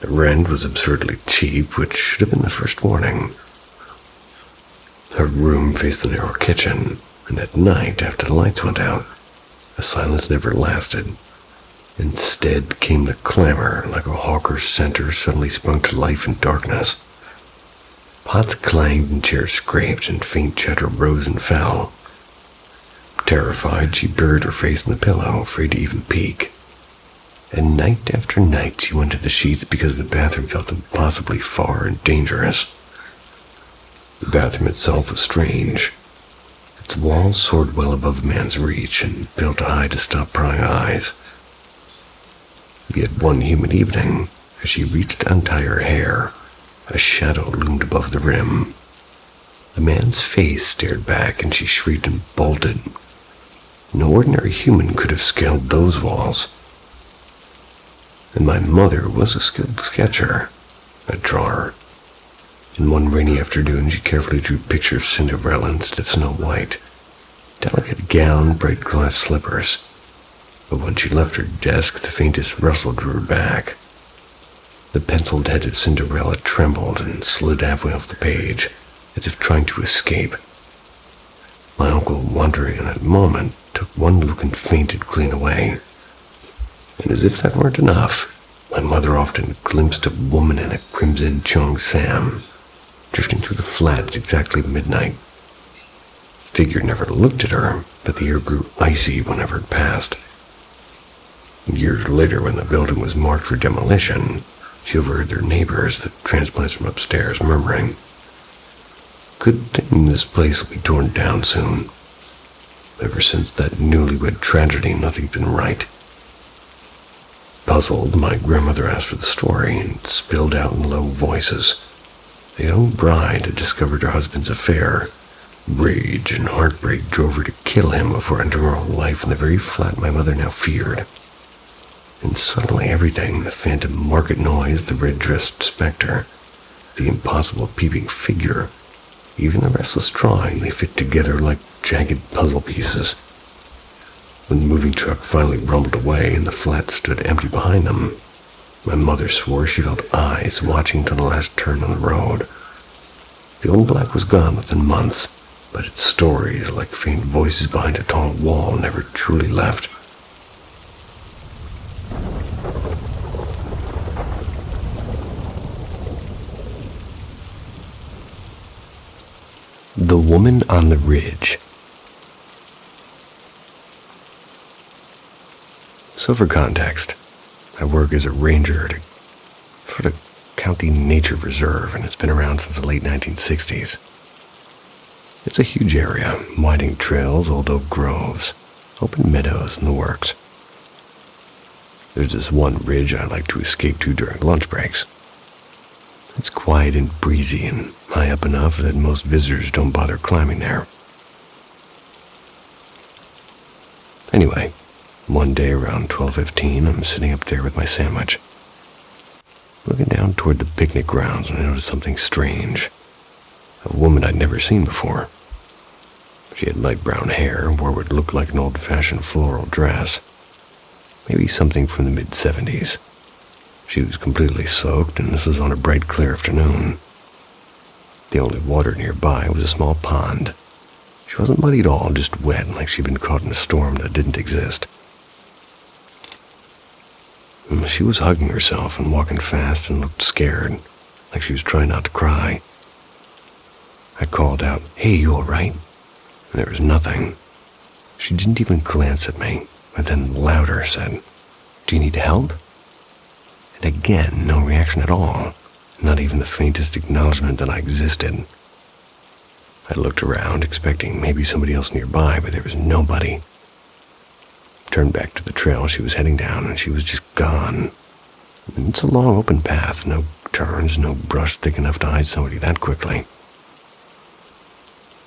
The rent was absurdly cheap, which should have been the first warning. Her room faced the narrow kitchen, and at night, after the lights went out, the silence never lasted. Instead came the clamor, like a hawker's center suddenly sprung to life in darkness. Pots clanged and chairs scraped, and faint chatter rose and fell. Terrified, she buried her face in the pillow, afraid to even peek. And night after night, she went to the sheets because the bathroom felt impossibly far and dangerous. The bathroom itself was strange. Its walls soared well above a man's reach and built high to stop prying eyes. Yet one humid evening, as she reached to untie her hair, A shadow loomed above the rim. A man's face stared back, and she shrieked and bolted. No ordinary human could have scaled those walls. And my mother was a skilled sketcher, a drawer. In one rainy afternoon, she carefully drew pictures of Cinderella instead of Snow White. Delicate gown, bright glass slippers. But when she left her desk, the faintest rustle drew her back. The penciled head of Cinderella trembled and slid halfway off the page, as if trying to escape. My uncle, wondering in that moment, took one look and fainted clean away. And as if that weren't enough, my mother often glimpsed a woman in a crimson cheongsam, drifting through the flat at exactly midnight. The figure never looked at her, but the air grew icy whenever it passed. Years later, when the building was marked for demolition, she overheard their neighbors, the transplants from upstairs, murmuring, "Good thing this place will be torn down soon." Ever since that newlywed tragedy, nothing's been right. Puzzled, my grandmother asked for the story and spilled out in low voices. The young bride had discovered her husband's affair. Rage and heartbreak drove her to kill him before ending her own life in the very flat my mother now feared. And suddenly everything, the phantom market noise, the red-dressed specter, the impossible peeping figure, even the restless drawing, they fit together like jagged puzzle pieces. When the moving truck finally rumbled away and the flat stood empty behind them, my mother swore she felt eyes watching till the last turn on the road. The old black was gone within months, but its stories, like faint voices behind a tall wall, never truly left. The Woman on the Ridge. So for context, I work as a ranger at a sort of county nature reserve, and it's been around since the late 1960s. It's a huge area, winding trails, old oak groves, open meadows, and the works. There's this one ridge I like to escape to during lunch breaks. It's quiet and breezy and high up enough that most visitors don't bother climbing there. Anyway, one day around 12:15, I'm sitting up there with my sandwich, looking down toward the picnic grounds when I noticed something strange. A woman I'd never seen before. She had light brown hair and wore what looked like an old-fashioned floral dress, maybe something from the mid-70s. She was completely soaked, and this was on a bright, clear afternoon. The only water nearby was a small pond. She wasn't muddy at all, just wet, like she'd been caught in a storm that didn't exist. She was hugging herself and walking fast and looked scared, like she was trying not to cry. I called out, "Hey, you all right?" And there was nothing. She didn't even glance at me, but then louder said, "Do you need help?" And again, no reaction at all, not even the faintest acknowledgement that I existed. I looked around, expecting maybe somebody else nearby, but there was nobody. Turned back to the trail she was heading down, and she was just gone. It's a long open path, no turns, no brush thick enough to hide somebody that quickly.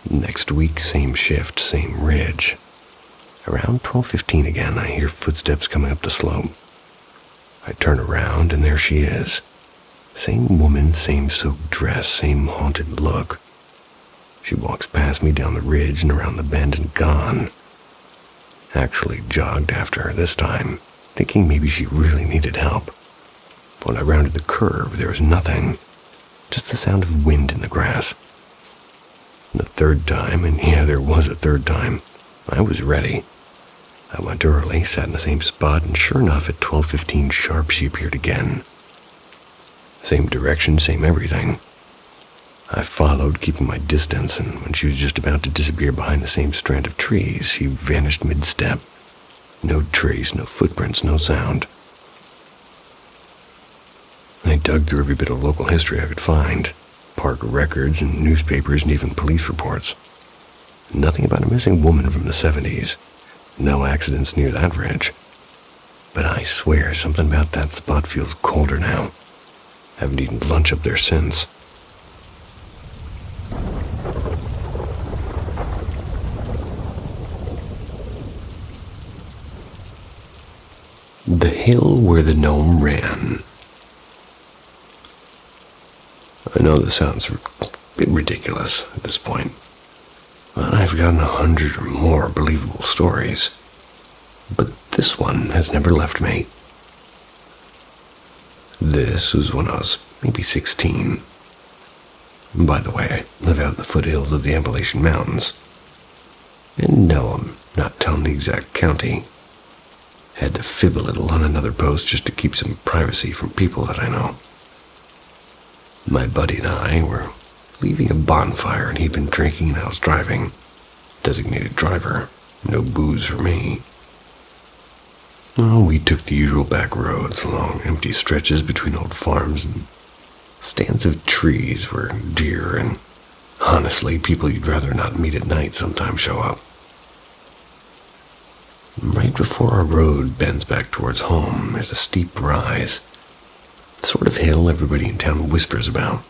Next week, same shift, same ridge. Around 12:15 again, I hear footsteps coming up the slope. I turn around, and there she is. Same woman, same soaked dress, same haunted look. She walks past me down the ridge and around the bend and gone. Actually jogged after her this time, thinking maybe she really needed help. When I rounded the curve, there was nothing, just the sound of wind in the grass. And the third time, and yeah, there was a third time, I was ready. I went early, sat in the same spot, and sure enough, at 12:15 sharp, she appeared again. Same direction, same everything. I followed, keeping my distance, and when she was just about to disappear behind the same strand of trees, she vanished mid-step. No trace, no footprints, no sound. I dug through every bit of local history I could find, park records and newspapers and even police reports. Nothing about a missing woman from the 70s. No accidents near that ridge. But I swear something about that spot feels colder now. Haven't eaten lunch up there since. The hill where the gnome ran. I know this sounds a bit ridiculous at this point, but I've gotten 100 or more believable stories. But this one has never left me. This was when I was maybe 16. By the way, I live out in the foothills of the Appalachian Mountains. And no, I'm not telling the exact county. Had to fib a little on another post just to keep some privacy from people that I know. My buddy and I were leaving a bonfire, and he'd been drinking and I was driving. Designated driver. No booze for me. Well, we took the usual back roads along empty stretches between old farms and stands of trees where deer and, honestly, people you'd rather not meet at night sometimes show up. Right before our road bends back towards home, there's a steep rise. The sort of hill everybody in town whispers about.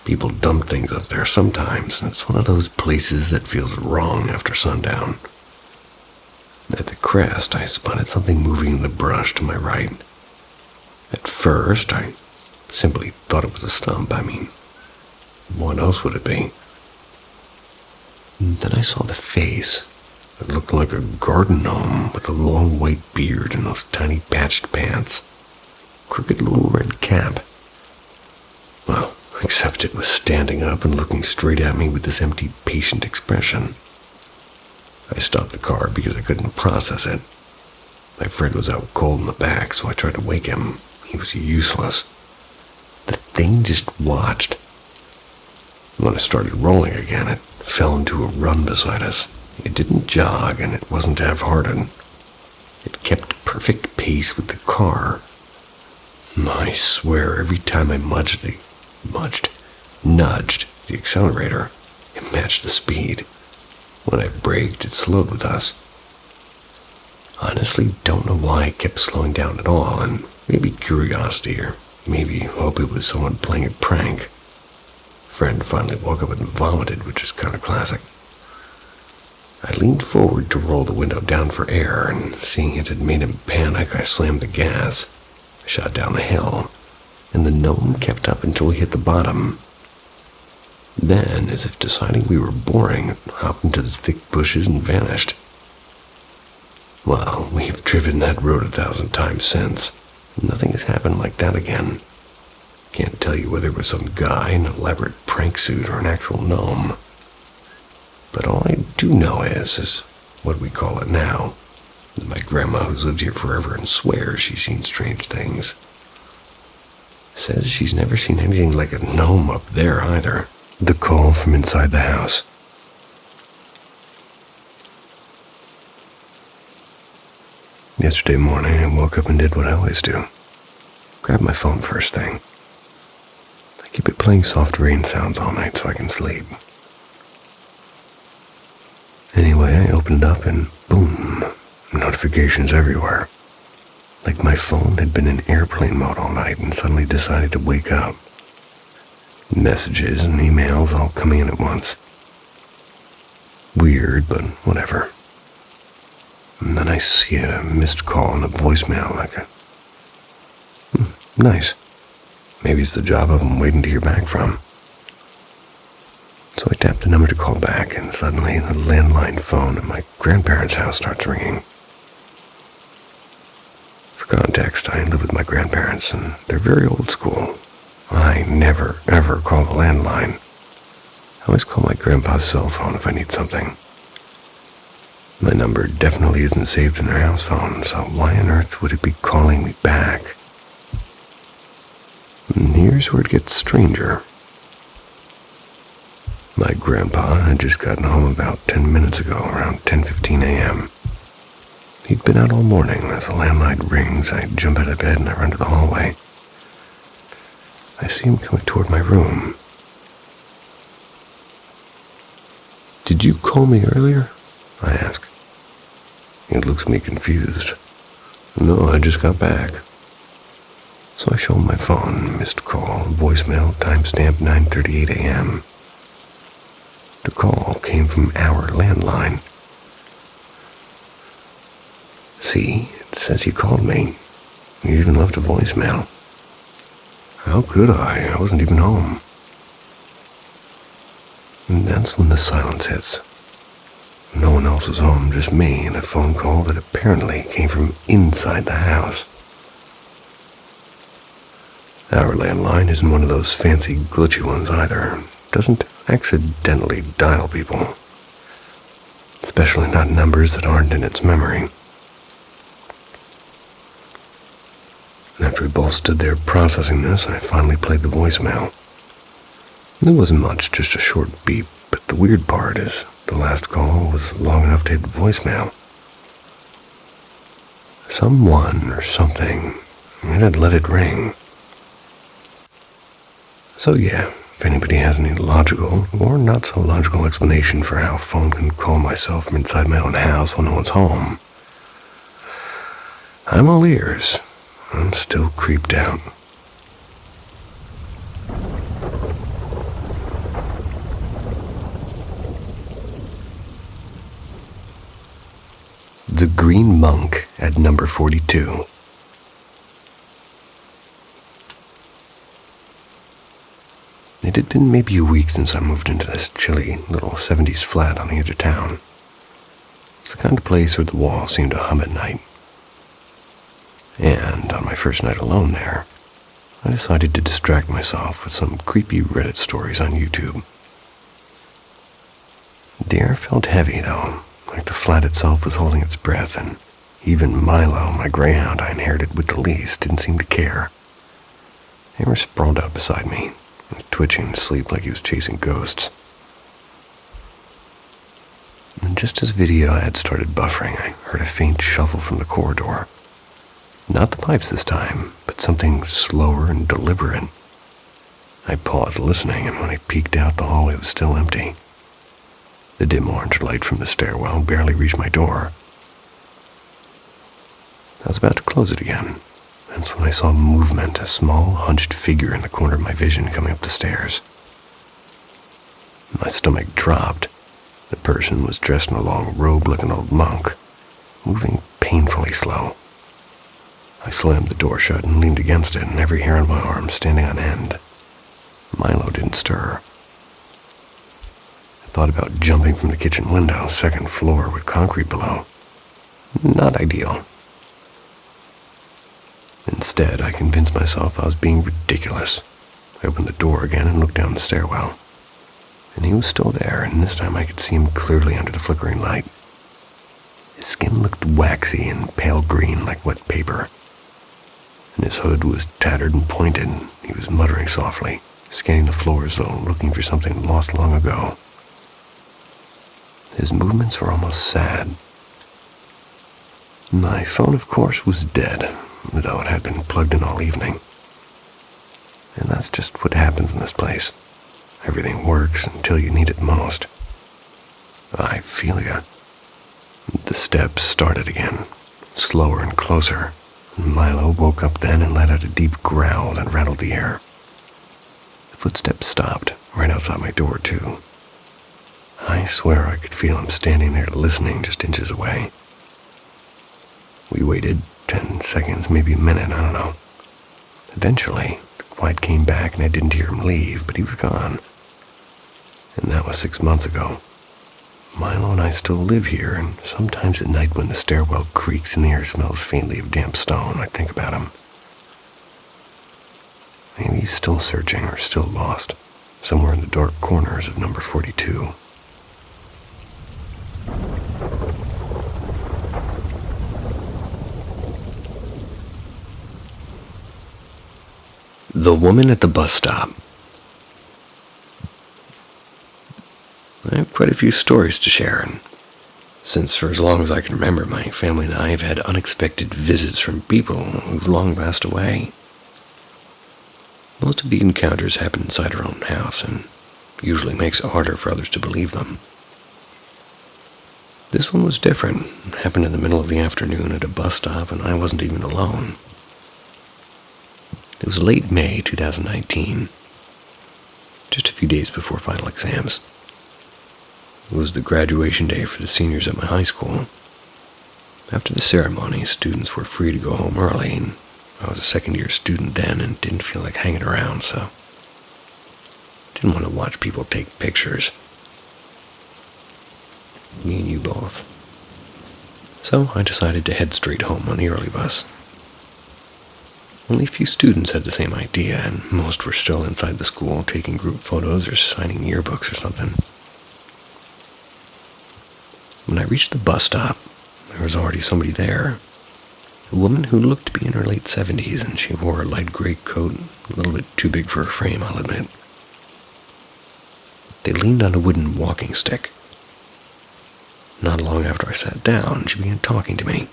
People dump things up there sometimes, and it's one of those places that feels wrong after sundown. At the crest, I spotted something moving in the brush to my right. At first, I simply thought it was a stump. I mean, what else would it be? And then I saw the face. It looked like a garden gnome with a long white beard and those tiny patched pants. Crooked little red cap. Well, except it was standing up and looking straight at me with this empty, patient expression. I stopped the car because I couldn't process it. My friend was out cold in the back, so I tried to wake him. He was useless. The thing just watched. When I started rolling again, it fell into a run beside us. It didn't jog, and it wasn't half-hearted. It kept perfect pace with the car. I swear, every time I nudged the accelerator, it matched the speed. When I braked, it slowed with us. Honestly, don't know why it kept slowing down at all, and maybe curiosity, or maybe hope it was someone playing a prank. Friend finally woke up and vomited, which is kind of classic. I leaned forward to roll the window down for air, and seeing it had made him panic, I slammed the gas. I shot down the hill, and the gnome kept up until we hit the bottom. Then, as if deciding we were boring, it hopped into the thick bushes and vanished. Well, we've driven that road 1,000 times since. Nothing has happened like that again. Can't tell you whether it was some guy in an elaborate prank suit or an actual gnome. But all I do know is what we call it now. My grandma, who's lived here forever and swears she's seen strange things, says she's never seen anything like a gnome up there either. The call from inside the house. Yesterday morning, I woke up and did what I always do. Grabbed my phone first thing. I keep it playing soft rain sounds all night so I can sleep. Anyway, I opened it up and boom, notifications everywhere. Like my phone had been in airplane mode all night and suddenly decided to wake up. Messages and emails all coming in at once. Weird, but whatever. And then I see it, a missed call and a voicemail like a... nice. Maybe it's the job I'm waiting to hear back from. So I tapped the number to call back, and suddenly the landline phone at my grandparents' house starts ringing. For context, I live with my grandparents, and they're very old school. I never, ever call the landline. I always call my grandpa's cell phone if I need something. My number definitely isn't saved in their house phone, so why on earth would it be calling me back? And here's where it gets stranger. My grandpa had just gotten home about 10 minutes ago, around 10:15 a.m. He'd been out all morning. As the landline rings, I jump out of bed and I run to the hallway. I see him coming toward my room. "Did you call me earlier?" I ask. He looks at me confused. "No, I just got back." So I show him my phone, missed call, voicemail, timestamp 9:38 a.m. The call came from our landline. See, it says he called me. He even left a voicemail. How could I? I wasn't even home. And that's when the silence hits. No one else was home, just me, and a phone call that apparently came from inside the house. Our landline isn't one of those fancy glitchy ones either. It doesn't accidentally dial people. Especially not numbers that aren't in its memory. After we both stood there processing this, I finally played the voicemail. It wasn't much, just a short beep, but the weird part is the last call was long enough to hit voicemail. Someone or something, it had let it ring. So yeah, if anybody has any logical or not so logical explanation for how a phone can call myself from inside my own house when no one's home, I'm all ears. I'm still creeped out. The Green Monk at number 42. It had been maybe a week since I moved into this chilly little 70s flat on the edge of town. It's the kind of place where the walls seem to hum at night. And on my first night alone there, I decided to distract myself with some creepy Reddit stories on YouTube. The air felt heavy, though, like the flat itself was holding its breath, and even Milo, my greyhound I inherited with the lease, didn't seem to care. They were sprawled out beside me, twitching to sleep like he was chasing ghosts. And just as video ad started buffering, I heard a faint shuffle from the corridor. Not the pipes this time, but something slower and deliberate. I paused listening, and when I peeked out, the hallway was still empty. The dim orange light from the stairwell barely reached my door. I was about to close it again. That's when I saw movement, a small, hunched figure in the corner of my vision coming up the stairs. My stomach dropped. The person was dressed in a long robe like an old monk, moving painfully slow. I slammed the door shut and leaned against it, and every hair on my arm standing on end. Milo didn't stir. I thought about jumping from the kitchen window, second floor with concrete below. Not ideal. Instead, I convinced myself I was being ridiculous. I opened the door again and looked down the stairwell. And he was still there, and this time I could see him clearly under the flickering light. His skin looked waxy and pale green like wet paper. And his hood was tattered and pointed. He was muttering softly, scanning the floor as though looking for something lost long ago. His movements were almost sad. My phone, of course, was dead, though it had been plugged in all evening. And that's just what happens in this place. Everything works until you need it most. I feel ya. The steps started again, slower and closer. Milo woke up then and let out a deep growl that rattled the air. The footsteps stopped, right outside my door, too. I swear I could feel him standing there listening just inches away. We waited 10 seconds, maybe a minute, I don't know. Eventually, the quiet came back and I didn't hear him leave, but he was gone. And that was 6 months ago. Milo and I still live here, and sometimes at night when the stairwell creaks and the air smells faintly of damp stone, I think about him. Maybe he's still searching or still lost, somewhere in the dark corners of number 42. The Woman at the Bus Stop. I have quite a few stories to share, and since for as long as I can remember, my family and I have had unexpected visits from people who've long passed away. Most of the encounters happen inside our own house, and usually makes it harder for others to believe them. This one was different. It happened in the middle of the afternoon at a bus stop, and I wasn't even alone. It was late May 2019, just a few days before final exams. It was the graduation day for the seniors at my high school. After the ceremony, students were free to go home early, and I was a second-year student then and didn't feel like hanging around, so didn't want to watch people take pictures. Me and you both. So I decided to head straight home on the early bus. Only a few students had the same idea, and most were still inside the school taking group photos or signing yearbooks or something. When I reached the bus stop, there was already somebody there. A woman who looked to be in her late 70s, and she wore a light gray coat, a little bit too big for her frame, I'll admit. They leaned on a wooden walking stick. Not long after I sat down, she began talking to me.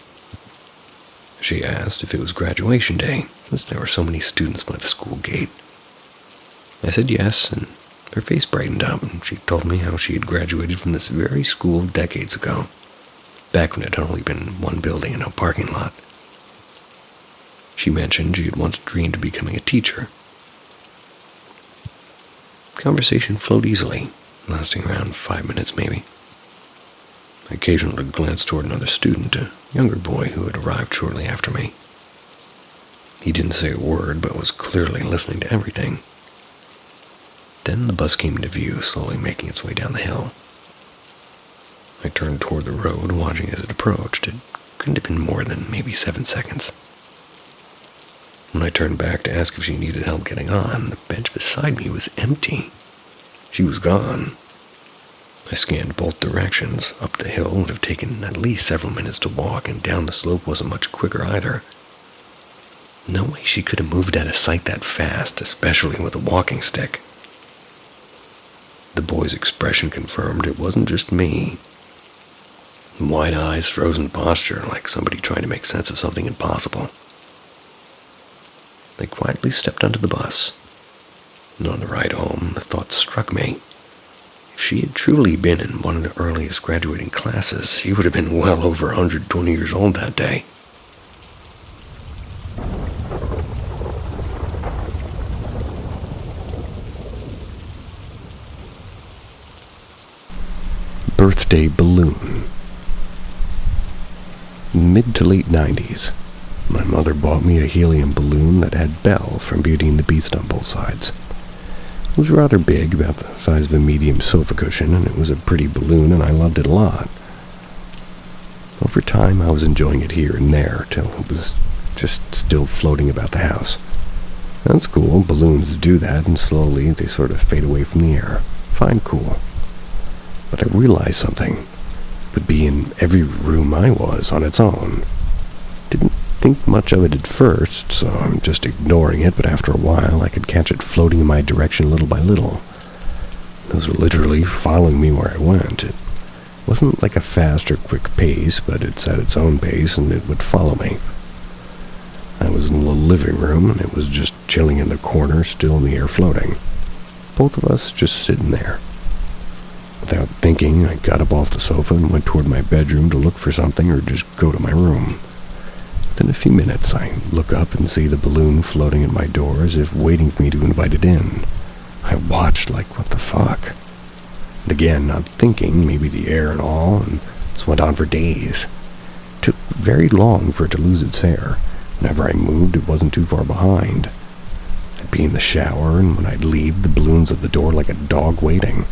She asked if it was graduation day, since there were so many students by the school gate. I said yes, and her face brightened up, and she told me how she had graduated from this very school decades ago, back when it had only been one building and no parking lot. She mentioned she had once dreamed of becoming a teacher. Conversation flowed easily, lasting around 5 minutes maybe. I occasionally glanced toward another student, a younger boy who had arrived shortly after me. He didn't say a word, but was clearly listening to everything. Then the bus came into view, slowly making its way down the hill. I turned toward the road, watching as it approached. It couldn't have been more than maybe 7 seconds. When I turned back to ask if she needed help getting on, the bench beside me was empty. She was gone. I scanned both directions. Up the hill would have taken at least several minutes to walk, and down the slope wasn't much quicker either. No way she could have moved out of sight that fast, especially with a walking stick. The boy's expression confirmed it wasn't just me. Wide eyes, frozen posture, like somebody trying to make sense of something impossible. They quietly stepped onto the bus, and on the ride home, the thought struck me. If she had truly been in one of the earliest graduating classes, she would have been well over 120 years old that day. Birthday balloon. Mid to late 90s, my mother bought me a helium balloon that had Belle from Beauty and the Beast on both sides. It was rather big, about the size of a medium sofa cushion, and it was a pretty balloon, and I loved it a lot. Over time, I was enjoying it here and there, till it was just still floating about the house. That's cool, balloons do that, and slowly they sort of fade away from the air. Fine, cool. But I realized something. It would be in every room I was on its own. Didn't think much of it at first, so I'm just ignoring it, but after a while I could catch it floating in my direction little by little. It was literally following me where I went. It wasn't like a fast or quick pace, but it set its own pace and it would follow me. I was in the living room and it was just chilling in the corner, still in the air floating. Both of us just sitting there. Without thinking, I got up off the sofa and went toward my bedroom to look for something or just go to my room. Within a few minutes, I look up and see the balloon floating at my door as if waiting for me to invite it in. I watched like, what the fuck? And again, not thinking, maybe the air and all, and this went on for days. It took very long for it to lose its air. Whenever I moved, it wasn't too far behind. I'd be in the shower, and when I'd leave, the balloon's at the door like a dog waiting.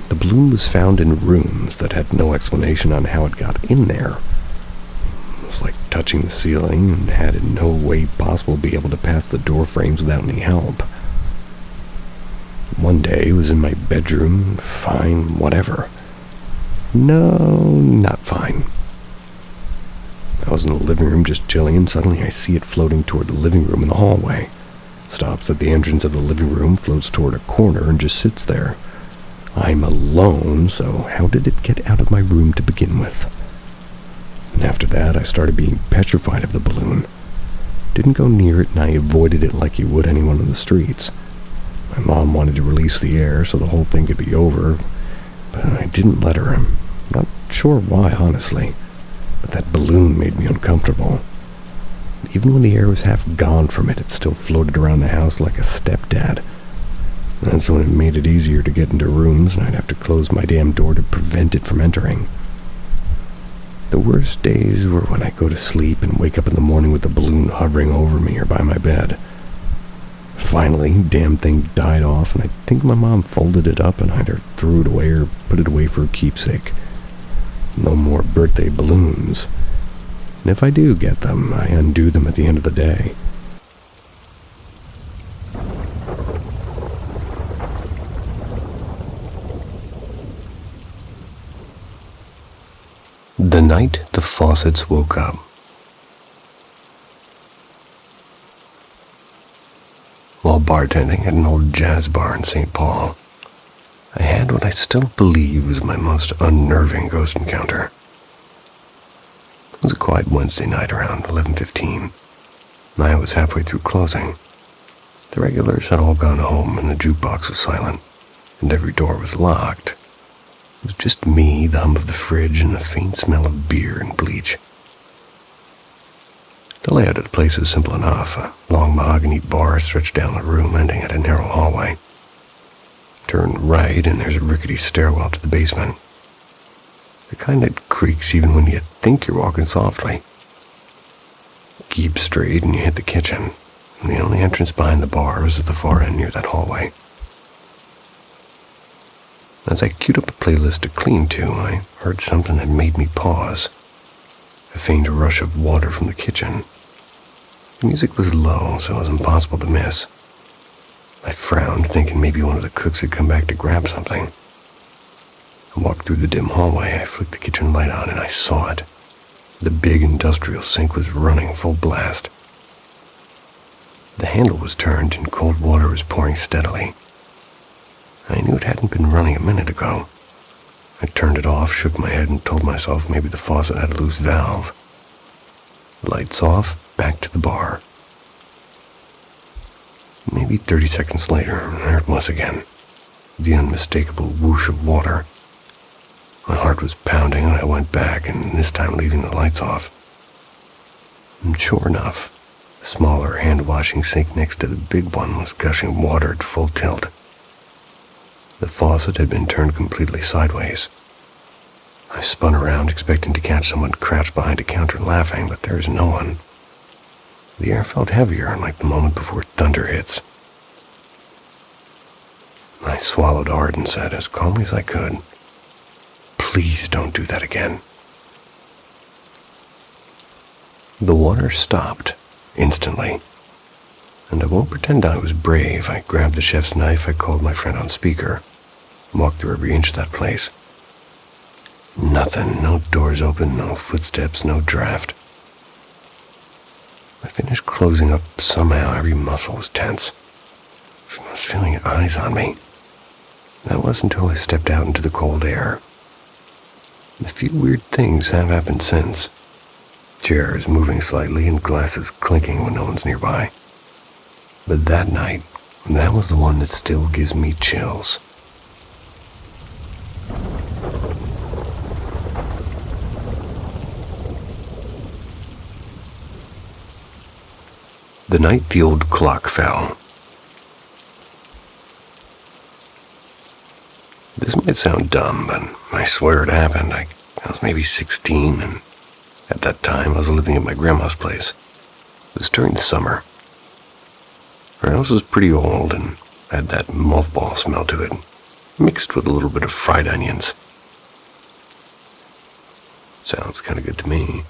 The balloon was found in rooms that had no explanation on how it got in there. It was like touching the ceiling and had in no way possible to be able to pass the door frames without any help. One day it was in my bedroom, fine, whatever. No, not fine. I was in the living room just chilling, and suddenly I see it floating toward the living room in the hallway. Stops at the entrance of the living room, floats toward a corner, and just sits there. I'm alone, so how did it get out of my room to begin with? And after that, I started being petrified of the balloon. Didn't go near it, and I avoided it like you would anyone in the streets. My mom wanted to release the air so the whole thing could be over, but I didn't let her. I'm not sure why, honestly, but that balloon made me uncomfortable. Even when the air was half gone from it, it still floated around the house like a stepdad. That's when it made it easier to get into rooms, and I'd have to close my damn door to prevent it from entering. The worst days were when I go to sleep and wake up in the morning with the balloon hovering over me or by my bed. Finally, the damn thing died off, and I think my mom folded it up and either threw it away or put it away for a keepsake. No more birthday balloons. And if I do get them, I undo them at the end of the day. The night the Fawcett's woke up. While bartending at an old jazz bar in St. Paul, I had what I still believe was my most unnerving ghost encounter. It was a quiet Wednesday night around 11:15. I was halfway through closing. The regulars had all gone home and the jukebox was silent, and every door was locked. It was just me, the hum of the fridge, and the faint smell of beer and bleach. The layout of the place was simple enough. A long mahogany bar stretched down the room, ending at a narrow hallway. Turn right, and there's a rickety stairwell to the basement. The kind that creaks even when you think you're walking softly. Keep straight, and you hit the kitchen. And the only entrance behind the bar was at the far end near that hallway. As I queued up a playlist to clean to, I heard something that made me pause. A faint rush of water from the kitchen. The music was low, so it was impossible to miss. I frowned, thinking maybe one of the cooks had come back to grab something. I walked through the dim hallway. I flicked the kitchen light on, and I saw it. The big industrial sink was running full blast. The handle was turned, and cold water was pouring steadily. I knew it hadn't been running a minute ago. I turned it off, shook my head, and told myself maybe the faucet had a loose valve. Lights off, back to the bar. Maybe 30 seconds later, there it was again. The unmistakable whoosh of water. My heart was pounding, and I went back, and this time leaving the lights off. And sure enough, the smaller hand-washing sink next to the big one was gushing water at full tilt. The faucet had been turned completely sideways. I spun around, expecting to catch someone crouched behind a counter laughing, but there was no one. The air felt heavier, like the moment before thunder hits. I swallowed hard and said as calmly as I could, "Please don't do that again." The water stopped instantly, and I won't pretend I was brave. I grabbed the chef's knife. I called my friend on speaker, walked through every inch of that place. Nothing, no doors open, no footsteps, no draft. I finished closing up somehow. Every muscle was tense. I was feeling eyes on me. That wasn't until I stepped out into the cold air. A few weird things have happened since. Chairs moving slightly and glasses clinking when no one's nearby. But that night, that was the one that still gives me chills. The night the old clock fell. This might sound dumb, but I swear it happened. I was maybe 16, and at that time I was living at my grandma's place. It was during the summer. Her house was pretty old and had that mothball smell to it, mixed with a little bit of fried onions. Sounds kind of good to me.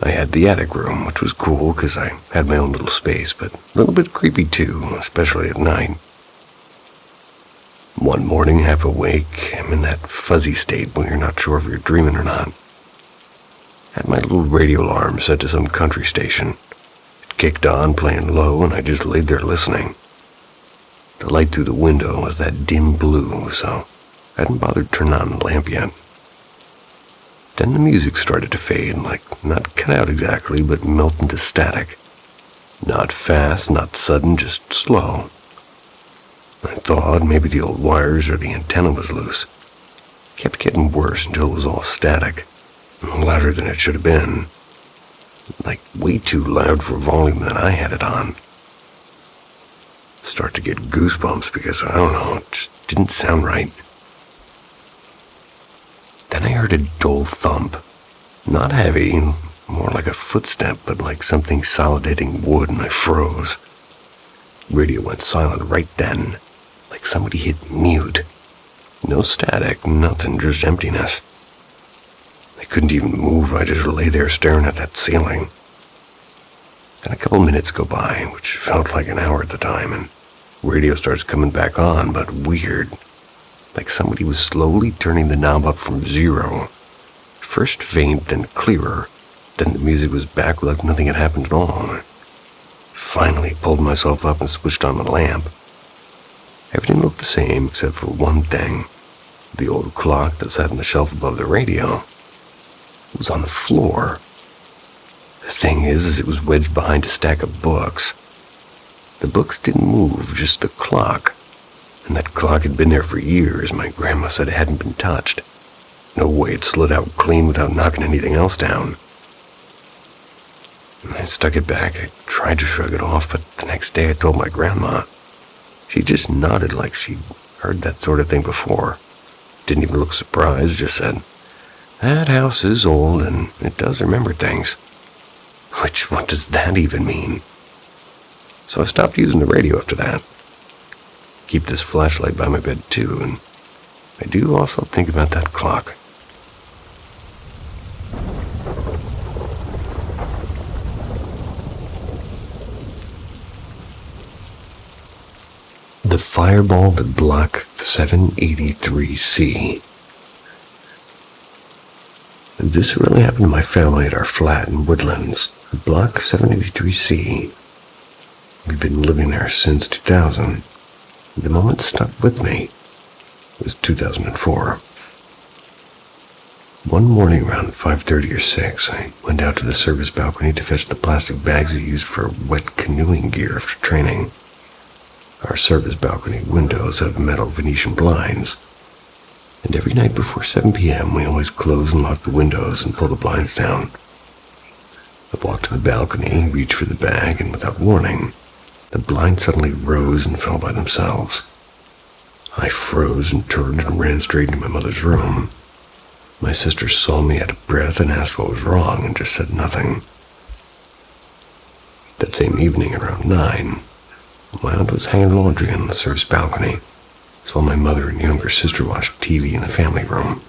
I had the attic room, which was cool because I had my own little space, but a little bit creepy too, especially at night. One morning, half awake, I'm in that fuzzy state when you're not sure if you're dreaming or not. Had my little radio alarm set to some country station. It kicked on, playing low, and I just laid there listening. The light through the window was that dim blue, so I hadn't bothered turning on the lamp yet. Then the music started to fade, like not cut out exactly, but melt into static. Not fast, not sudden, just slow. I thought maybe the old wires or the antenna was loose. Kept getting worse until it was all static, louder than it should have been. like way too loud for volume that I had it on. Start to get goosebumps because, I don't know, it just didn't sound right. Then I heard a dull thump. Not heavy, more like a footstep, but like something solid hitting wood, and I froze. Radio went silent right then, like somebody hit mute. No static, nothing, just emptiness. I couldn't even move, I just lay there staring at that ceiling. Then a couple minutes go by, which felt like an hour at the time, and radio starts coming back on, but weird. Like somebody was slowly turning the knob up from 0. First faint, then clearer. Then the music was back like nothing had happened at all. I finally pulled myself up and switched on the lamp. Everything looked the same except for one thing. The old clock that sat on the shelf above the radio was on the floor. The thing is it was wedged behind a stack of books. The books didn't move, just the clock. And that clock had been there for years. My grandma said it hadn't been touched. No way it slid out clean without knocking anything else down. I stuck it back. I tried to shrug it off, but the next day I told my grandma. She just nodded like she'd heard that sort of thing before. Didn't even look surprised, just said, "That house is old and it does remember things." Which, what does that even mean? So I stopped using the radio after that. Keep this flashlight by my bed too, and I do also think about that clock. The fireball at Block 783C. This really happened to my family at our flat in Woodlands, Block 783C. We've been living there since 2000. The moment stuck with me was 2004. One morning around 5:30 or 6, I went out to the service balcony to fetch the plastic bags we used for wet canoeing gear after training. Our service balcony windows have metal Venetian blinds, and every night before 7 p.m. we always close and lock the windows and pull the blinds down. I walked to the balcony, reached for the bag, and without warning, the blinds suddenly rose and fell by themselves. I froze and turned and ran straight into my mother's room. My sister saw me out of breath and asked what was wrong and just said nothing. That same evening around 9, my aunt was hanging laundry on the service balcony, so my mother and younger sister watched TV in the family room.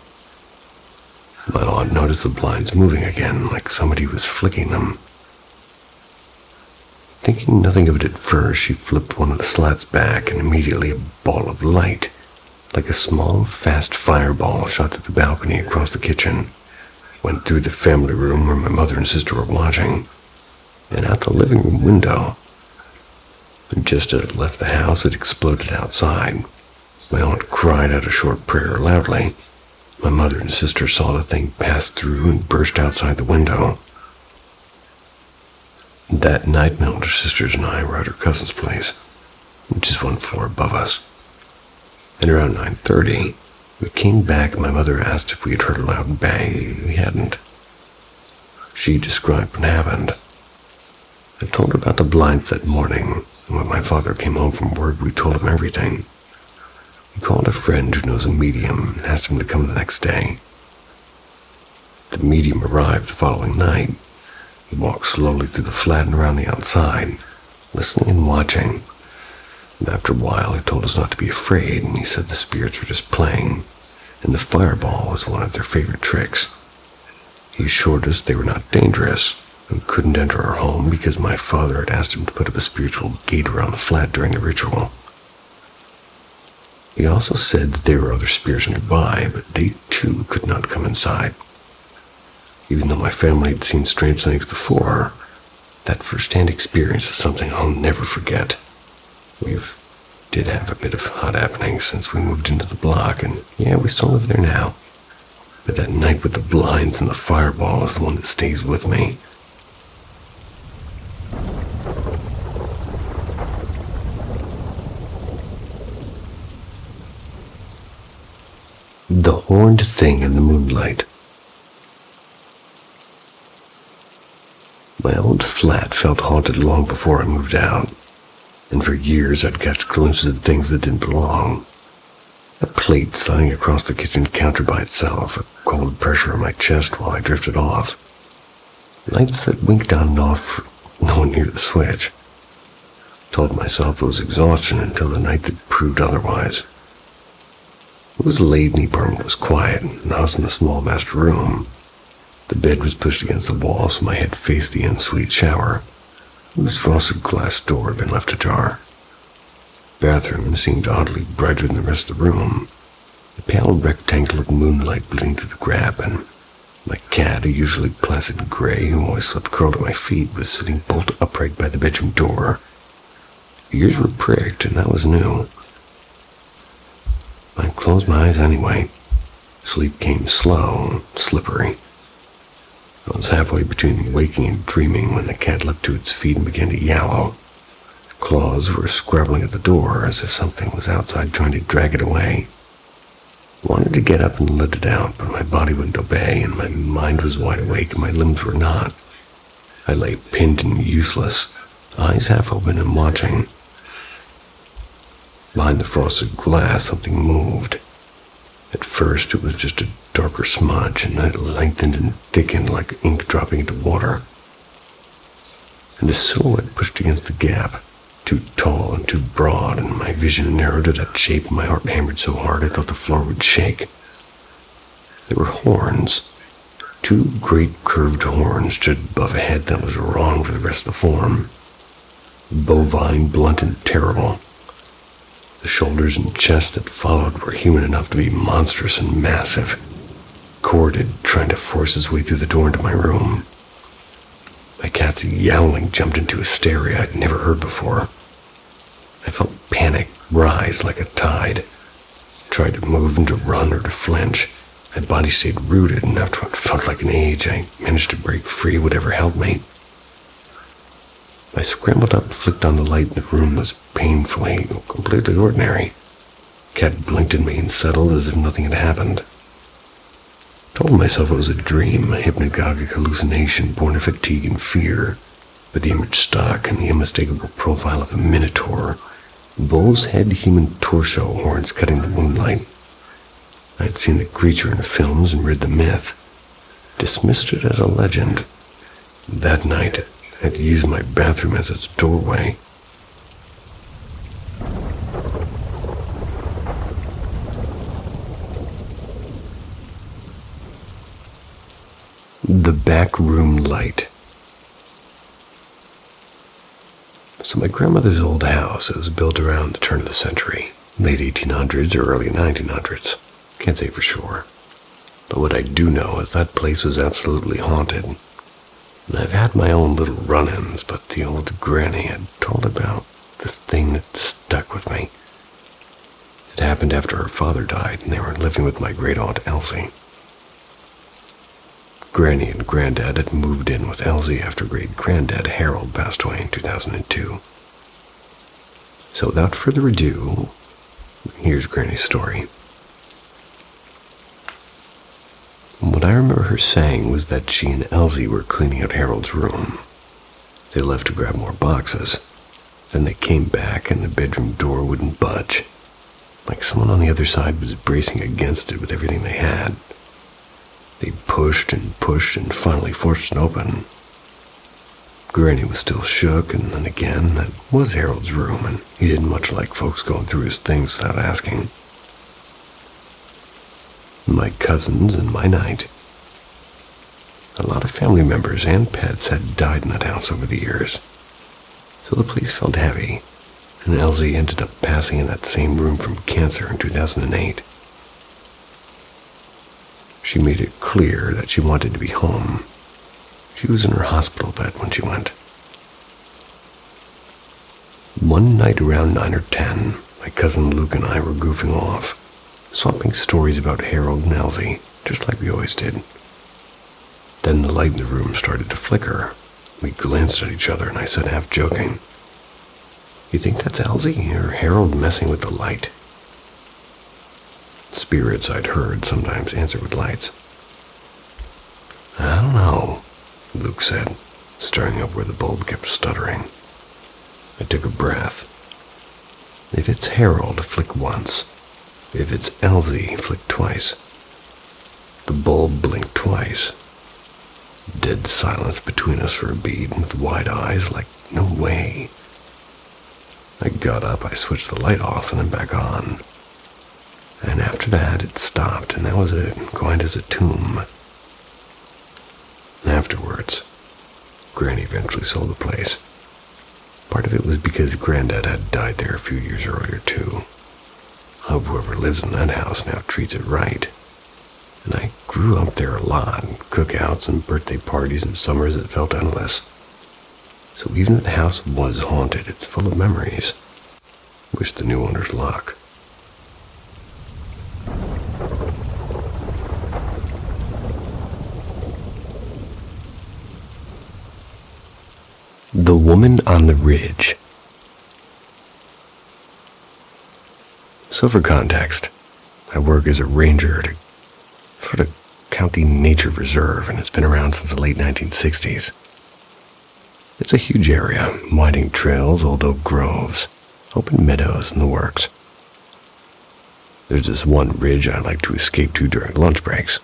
My aunt noticed the blinds moving again, like somebody was flicking them. Thinking nothing of it at first, she flipped one of the slats back, and immediately a ball of light, like a small, fast fireball, shot through the balcony across the kitchen, went through the family room where my mother and sister were watching, and out the living room window. And just as it left the house, it exploded outside. My aunt cried out a short prayer loudly. My mother and sister saw the thing pass through and burst outside the window. That night, my older sisters and I were at her cousin's place, which is one floor above us. And around 9:30, we came back and my mother asked if we had heard a loud bang. We hadn't. She described what happened. I told her about the blinds that morning, and when my father came home from work, we told him everything. He called a friend who knows a medium and asked him to come the next day. The medium arrived the following night. He walked slowly through the flat and around the outside, listening and watching. And after a while, he told us not to be afraid, and he said the spirits were just playing, and the fireball was one of their favorite tricks. He assured us they were not dangerous, and couldn't enter our home because my father had asked him to put up a spiritual gate around the flat during the ritual. He also said that there were other spirits nearby, but they too could not come inside. Even though my family had seen strange things before, that first-hand experience is something I'll never forget. We did have a bit of hot happenings since we moved into the block, and yeah, we still live there now. But that night with the blinds and the fireball is the one that stays with me. The horned thing in the moonlight. My old flat felt haunted long before I moved out, and for years I'd catch glimpses of things that didn't belong. A plate sliding across the kitchen counter by itself, a cold pressure on my chest while I drifted off. Lights that winked on and off, no one near the switch. Told myself it was exhaustion until the night that proved otherwise. It was late and the apartment was quiet, and I was in the small master room. The bed was pushed against the wall so my head faced the ensuite shower, whose frosted glass door had been left ajar. The bathroom seemed oddly brighter than the rest of the room, a pale rectangle of moonlight bleeding through the grab, and my cat, a usually placid gray who always slept curled at my feet, was sitting bolt upright by the bedroom door. The ears were pricked, and that was new. I closed my eyes anyway. Sleep came slow and slippery. I was halfway between waking and dreaming when the cat leapt to its feet and began to yowl. Claws were scrabbling at the door as if something was outside trying to drag it away. I wanted to get up and let it out, but my body wouldn't obey, and my mind was wide awake and my limbs were not. I lay pinned and useless, eyes half open and watching. Behind the frosted glass, something moved. At first, it was just a darker smudge, and then it lengthened and thickened like ink dropping into water. And a silhouette pushed against the gap, too tall and too broad, and my vision narrowed to that shape, and my heart hammered so hard I thought the floor would shake. There were horns. 2 great curved horns stood above a head that was wrong for the rest of the form. Bovine, blunt, and terrible. The shoulders and chest that followed were human enough to be monstrous and massive, corded, trying to force his way through the door into my room. My cat's yowling jumped into hysteria I'd never heard before. I felt panic rise like a tide. Tried to move and to run or to flinch. My body stayed rooted, and after what felt like an age, I managed to break free whatever held me. I scrambled up and flicked on the light in the room was painfully, completely ordinary. Cat blinked at me and settled as if nothing had happened. Told myself it was a dream, a hypnagogic hallucination born of fatigue and fear, but the image stuck and the unmistakable profile of a minotaur, bull's head human torso, horns cutting the moonlight. I had seen the creature in the films and read the myth, dismissed it as a legend. That night, I had used my bathroom as its doorway. The back room light. So my grandmother's old house was built around the turn of the century, late 1800s or early 1900s. Can't say for sure. But what I do know is that place was absolutely haunted. And I've had my own little run-ins, but the old granny had told about this thing that stuck with me. It happened after her father died, and they were living with my great-aunt Elsie. Granny and Granddad had moved in with Elsie after great-granddad Harold passed away in 2002. So without further ado, here's Granny's story. What I remember her saying was that she and Elsie were cleaning out Harold's room. They left to grab more boxes. Then they came back and the bedroom door wouldn't budge. Like someone on the other side was bracing against it with everything they had. They pushed and finally forced it open. Granny was still shook, and then again, that was Harold's room, and he didn't much like folks going through his things without asking. My cousins and my night. A lot of family members and pets had died in that house over the years, so the place felt heavy, and Elsie ended up passing in that same room from cancer in 2008. She made it clear that she wanted to be home. She was in her hospital bed when she went. One night around 9 or 10, my cousin Luke and I were goofing off, swapping stories about Harold and Elsie, just like we always did. Then the light in the room started to flicker. We glanced at each other and I said, half joking, "You think that's Elsie or Harold messing with the light?" Spirits, I'd heard, sometimes answer with lights. "I don't know," Luke said, staring up where the bulb kept stuttering. I took a breath. If it's Harold, flick once. If it's Elsie, flick twice. The bulb blinked twice. Dead silence between us for a beat, with wide eyes like, no way. I got up, I switched the light off and then back on. And after that, it stopped, and that was it, quiet as a tomb. Afterwards, Granny eventually sold the place. Part of it was because Granddad had died there a few years earlier, too. I hope whoever lives in that house now treats it right. And I grew up there a lot, cookouts and birthday parties and summers that felt endless. So even if the house was haunted, it's full of memories. Wish the new owners luck. The Woman on the Ridge. So for context, I work as a ranger at a sort of county nature reserve, and it's been around since the late 1960s. It's a huge area, winding trails, old oak groves, open meadows, and the works. There's this one ridge I like to escape to during lunch breaks.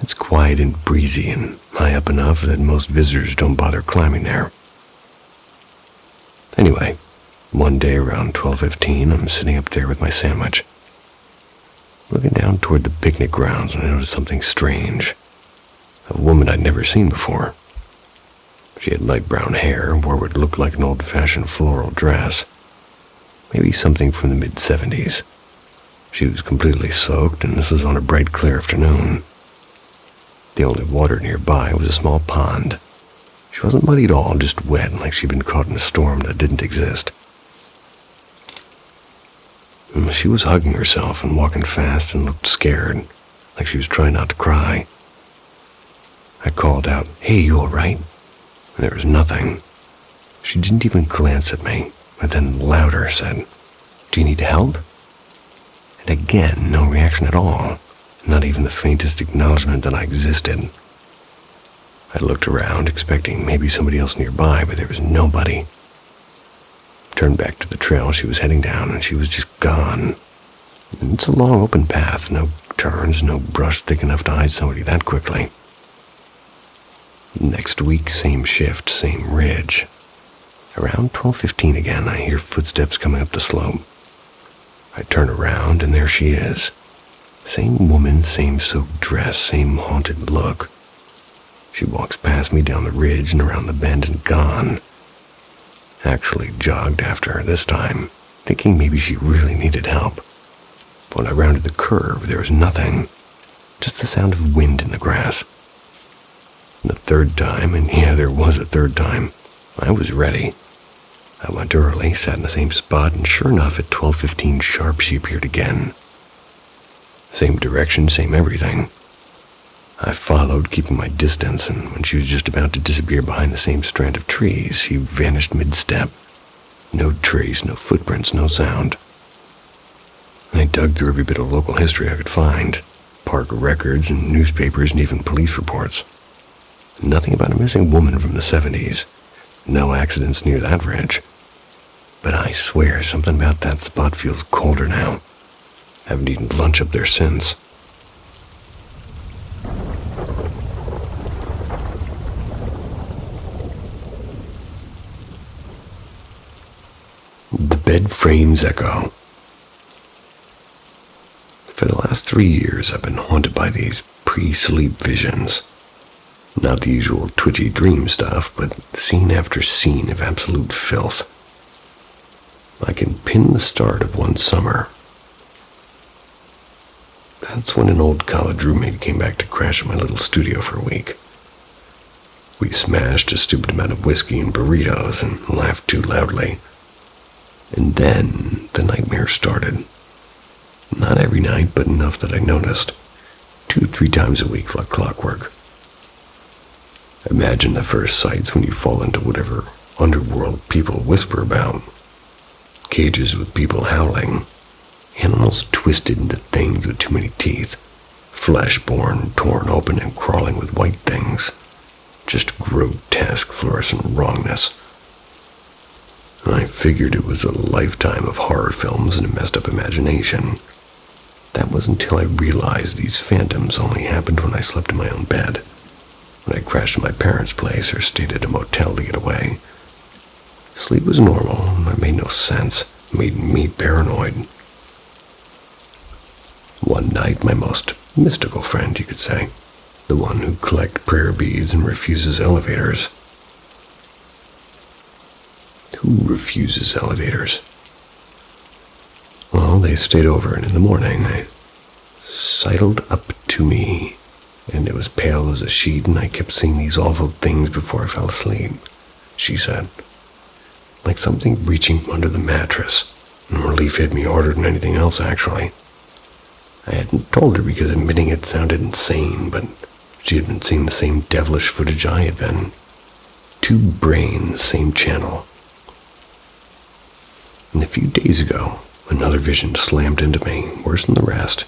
It's quiet and breezy and high up enough that most visitors don't bother climbing there. Anyway, one day around 12:15, I'm sitting up there with my sandwich, looking down toward the picnic grounds when I noticed something strange. A woman I'd never seen before. She had light brown hair and wore what looked like an old-fashioned floral dress, maybe something from the mid-70s. She was completely soaked, and this was on a bright, clear afternoon. The only water nearby was a small pond. She wasn't muddy at all, just wet, like she'd been caught in a storm that didn't exist. She was hugging herself and walking fast and looked scared, like she was trying not to cry. I called out, "Hey, you all right?" And there was nothing. She didn't even glance at me, but then louder said, "Do you need help?" And again, no reaction at all. Not even the faintest acknowledgement that I existed. I looked around, expecting maybe somebody else nearby, but there was nobody. Turned back to the trail she was heading down, and she was just gone. It's a long open path, no turns, no brush thick enough to hide somebody that quickly. Next week, same shift, same ridge. Around 12:15 again, I hear footsteps coming up the slope. I turn around, and there she is. Same woman, same soaked dress, same haunted look. She walks past me down the ridge and around the bend and gone. Actually jogged after her this time, thinking maybe she really needed help. But when I rounded the curve, there was nothing. Just the sound of wind in the grass. And the third time, and yeah, there was a third time, I was ready. I went early, sat in the same spot, and sure enough, at 12:15 sharp, she appeared again. Same direction, same everything. I followed, keeping my distance, and when she was just about to disappear behind the same strand of trees, she vanished mid-step. No trace, no footprints, no sound. I dug through every bit of local history I could find. Park records and newspapers and even police reports. Nothing about a missing woman from the 70s. No accidents near that ridge. But I swear something about that spot feels colder now. Haven't eaten lunch up there since. The bed frame's echo. For the last 3 years, I've been haunted by these pre-sleep visions. Not the usual twitchy dream stuff, but scene after scene of absolute filth. I can pin the start of one summer. That's when an old college roommate came back to crash at my little studio for a week. We smashed a stupid amount of whiskey and burritos and laughed too loudly. And then the nightmare started. Not every night, but enough that I noticed. 2-3 times a week like clockwork. Imagine the first sights when you fall into whatever underworld people whisper about. Cages with people howling. Animals twisted into things with too many teeth. Flesh born, torn open and crawling with white things. just grotesque fluorescent wrongness. I figured it was a lifetime of horror films and a messed up imagination. That was until I realized these phantoms only happened when I slept in my own bed, when I crashed at my parents' place or stayed at a motel to get away. Sleep was normal, and that made no sense. It made me paranoid. One night, my most mystical friend, you could say, the one who collects prayer beads and refuses elevators. Who refuses elevators? Well, they stayed over, and in the morning, they sidled up to me, and it was pale as a sheet, and I kept seeing these awful things before I fell asleep, she said. Like something reaching under the mattress, and relief hit me harder than anything else, actually. I hadn't told her because admitting it sounded insane, but she had been seeing the same devilish footage I had been. 2 brains, same channel. And a few days ago, another vision slammed into me, worse than the rest,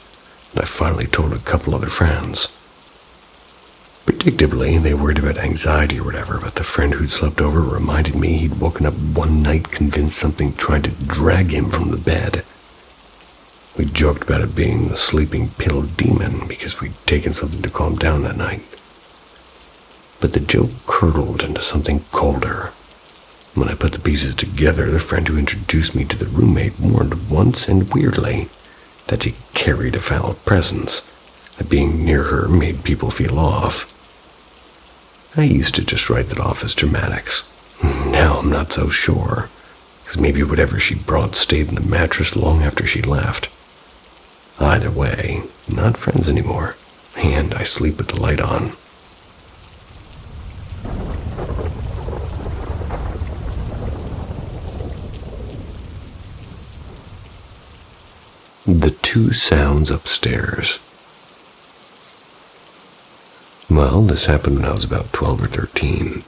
and I finally told a couple other friends. Predictably, they worried about anxiety or whatever, but the friend who'd slept over reminded me he'd woken up one night convinced something tried to drag him from the bed. We joked about it being the sleeping pill demon because we'd taken something to calm down that night. But the joke curdled into something colder. When I put the pieces together, the friend who introduced me to the roommate warned once and weirdly that she carried a foul presence, that being near her made people feel off. I used to just write that off as dramatics. Now I'm not so sure, because maybe whatever she brought stayed in the mattress long after she left. Either way, not friends anymore, and I sleep with the light on. The 2 sounds upstairs. Well, this happened when I was about 12 or 13.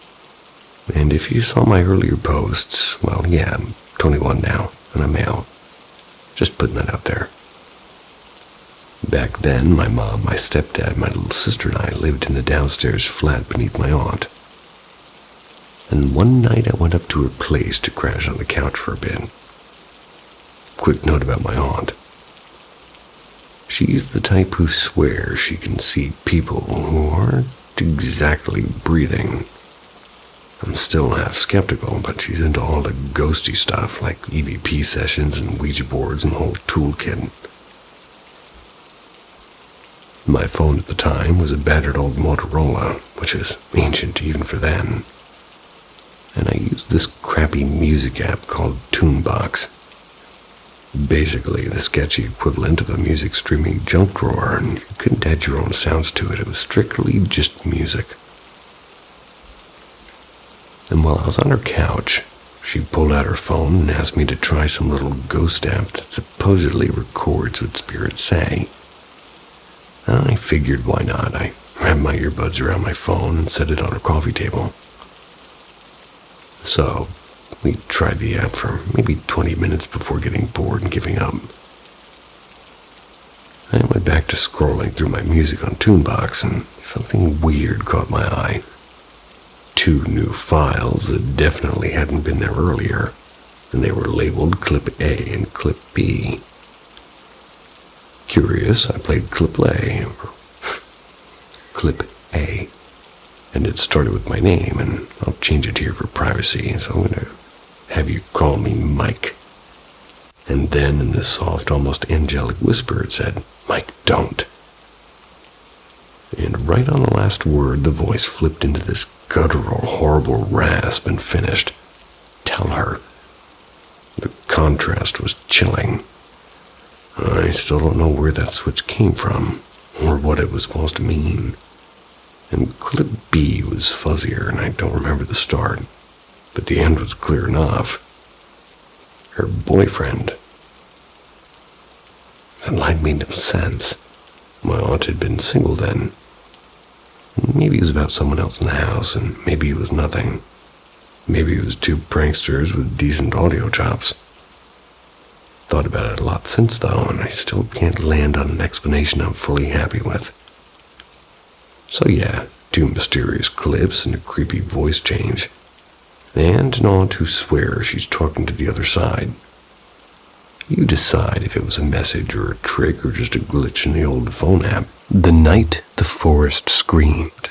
And if you saw my earlier posts, well, yeah, I'm 21 now, and I'm male. Just putting that out there. Back then, my mom, my stepdad, my little sister, and I lived in the downstairs flat beneath my aunt. And one night I went up to her place to crash on the couch for a bit. Quick note about my aunt. She's the type who swears she can see people who aren't exactly breathing. I'm still half skeptical, but she's into all the ghosty stuff like EVP sessions and Ouija boards and the whole toolkit. My phone at the time was a battered old Motorola, which is ancient even for then. And I used this crappy music app called Toonbox. Basically the sketchy equivalent of a music streaming junk drawer, and you couldn't add your own sounds to it. It was strictly just music. And while I was on her couch, she pulled out her phone and asked me to try some little ghost app that supposedly records what spirits say. I figured why not. I wrapped my earbuds around my phone and set it on her coffee table. So, we tried the app for maybe 20 minutes before getting bored and giving up. I went back to scrolling through my music on Toonbox, and something weird caught my eye. 2 new files that definitely hadn't been there earlier, and they were labeled Clip A and Clip B. Curious, I played Clip A, and it started with my name, and I'll change it here for privacy, so I'm going to have you call me Mike. And then in this soft, almost angelic whisper, it said, "Mike, don't." And right on the last word, the voice flipped into this guttural, horrible rasp and finished, "Tell her." The contrast was chilling. I still don't know where that switch came from, or what it was supposed to mean. And Clip B was fuzzier, and I don't remember the start, but the end was clear enough. Her boyfriend. That line made no sense. My aunt had been single then. Maybe it was about someone else in the house, and maybe it was nothing. Maybe it was 2 pranksters with decent audio chops. Thought about it a lot since, though, and I still can't land on an explanation I'm fully happy with. So yeah, 2 mysterious clips and a creepy voice change, and an aunt who swears she's talking to the other side. You decide if it was a message or a trick or just a glitch in the old phone app. The night the forest screamed.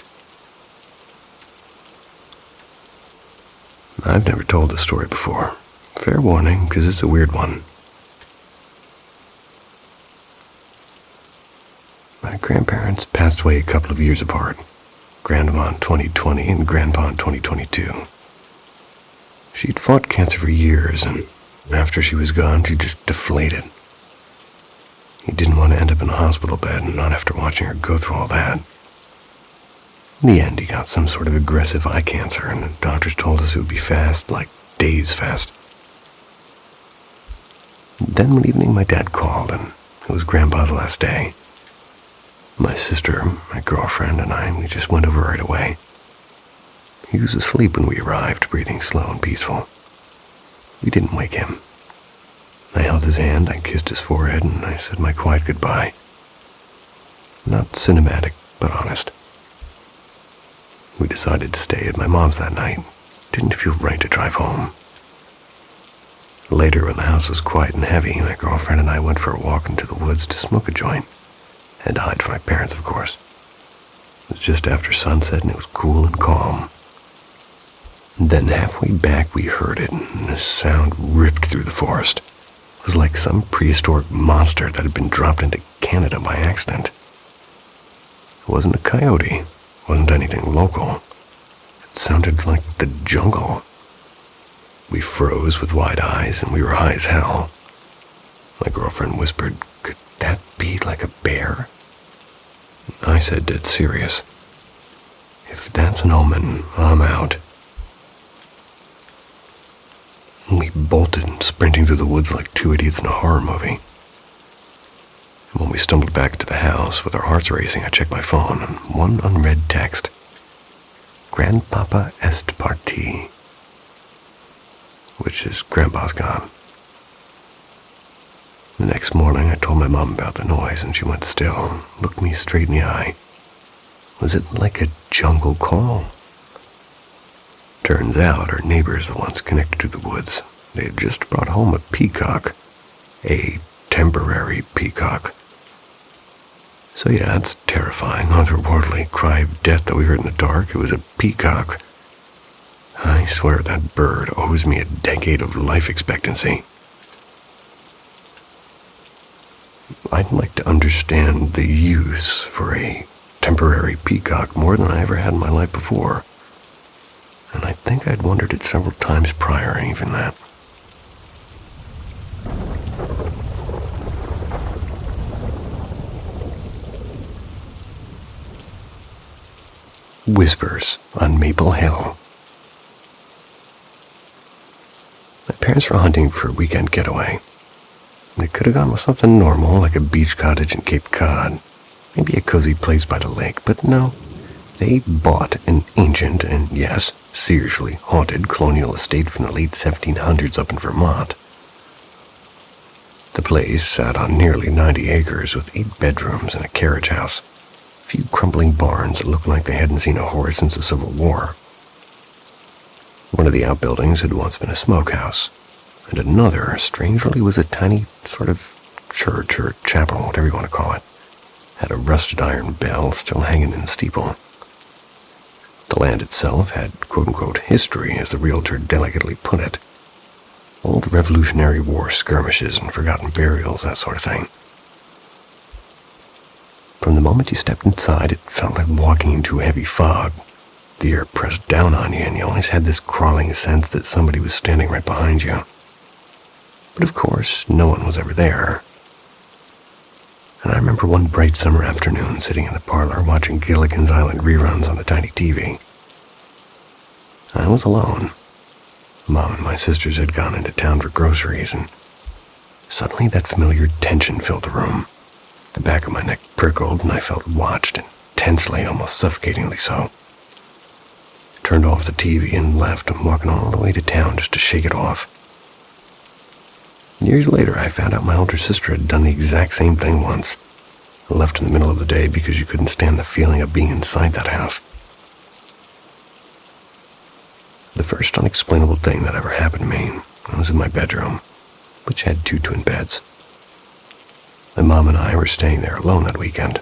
I've never told this story before. Fair warning, because it's a weird one. My grandparents passed away a couple of years apart. Grandma in 2020 and Grandpa in 2022. She'd fought cancer for years, and after she was gone, she just deflated. He didn't want to end up in a hospital bed, and not after watching her go through all that. In the end, he got some sort of aggressive eye cancer, and the doctors told us it would be fast, like days fast. Then one evening, my dad called, and it was Grandpa's last day. My sister, my girlfriend, and we just went over right away. He was asleep when we arrived, breathing slow and peaceful. We didn't wake him. I held his hand, I kissed his forehead, and I said my quiet goodbye. Not cinematic, but honest. We decided to stay at my mom's that night. Didn't feel right to drive home. Later, when the house was quiet and heavy, my girlfriend and I went for a walk into the woods to smoke a joint. And to hide from my parents, of course. It was just after sunset and it was cool and calm. Then halfway back we heard it, and the sound ripped through the forest. It was like some prehistoric monster that had been dropped into Canada by accident. It wasn't a coyote, wasn't anything local. It sounded like the jungle. We froze with wide eyes, and we were high as hell. My girlfriend whispered, "Could that be like a bear?" I said, dead serious, "If that's an omen, I'm out." We bolted, sprinting through the woods like 2 idiots in a horror movie. And when we stumbled back into the house, with our hearts racing, I checked my phone, and one unread text. "Grandpapa est parti," which is Grandpa's gone. The next morning, I told my mom about the noise, and she went still, looked me straight in the eye. Was it like a jungle call? Turns out our neighbors, the ones connected to the woods, they had just brought home a peacock. A temporary peacock. So yeah, it's terrifying, otherworldly cry of death that we heard in the dark. It was a peacock. I swear that bird owes me a decade of life expectancy. I'd like to understand the use for a temporary peacock more than I ever had in my life before. And I think I'd wondered it several times prior, even that. Whispers on Maple Hill. My parents were hunting for a weekend getaway. They could have gone with something normal, like a beach cottage in Cape Cod, maybe a cozy place by the lake, but no. They bought an ancient and, yes, seriously haunted colonial estate from the late 1700s up in Vermont. The place sat on nearly 90 acres with 8 bedrooms and a carriage house, a few crumbling barns that looked like they hadn't seen a horse since the Civil War. One of the outbuildings had once been a smokehouse, and another, strangely, was a tiny sort of church or chapel, whatever you want to call it. Had a rusted iron bell still hanging in the steeple. The land itself had quote-unquote history, as the realtor delicately put it. Old Revolutionary War skirmishes and forgotten burials, that sort of thing. From the moment you stepped inside, it felt like walking into a heavy fog. The air pressed down on you, and you always had this crawling sense that somebody was standing right behind you. But of course, no one was ever there. And I remember one bright summer afternoon sitting in the parlor watching Gilligan's Island reruns on the tiny TV. I was alone. Mom and my sisters had gone into town for groceries, and suddenly that familiar tension filled the room. The back of my neck prickled, and I felt watched, intensely, almost suffocatingly so. Turned off the TV and left, walking all the way to town just to shake it off. Years later, I found out my older sister had done the exact same thing once. Left in the middle of the day because you couldn't stand the feeling of being inside that house. The first unexplainable thing that ever happened to me was in my bedroom, which had 2 twin beds. My mom and I were staying there alone that weekend.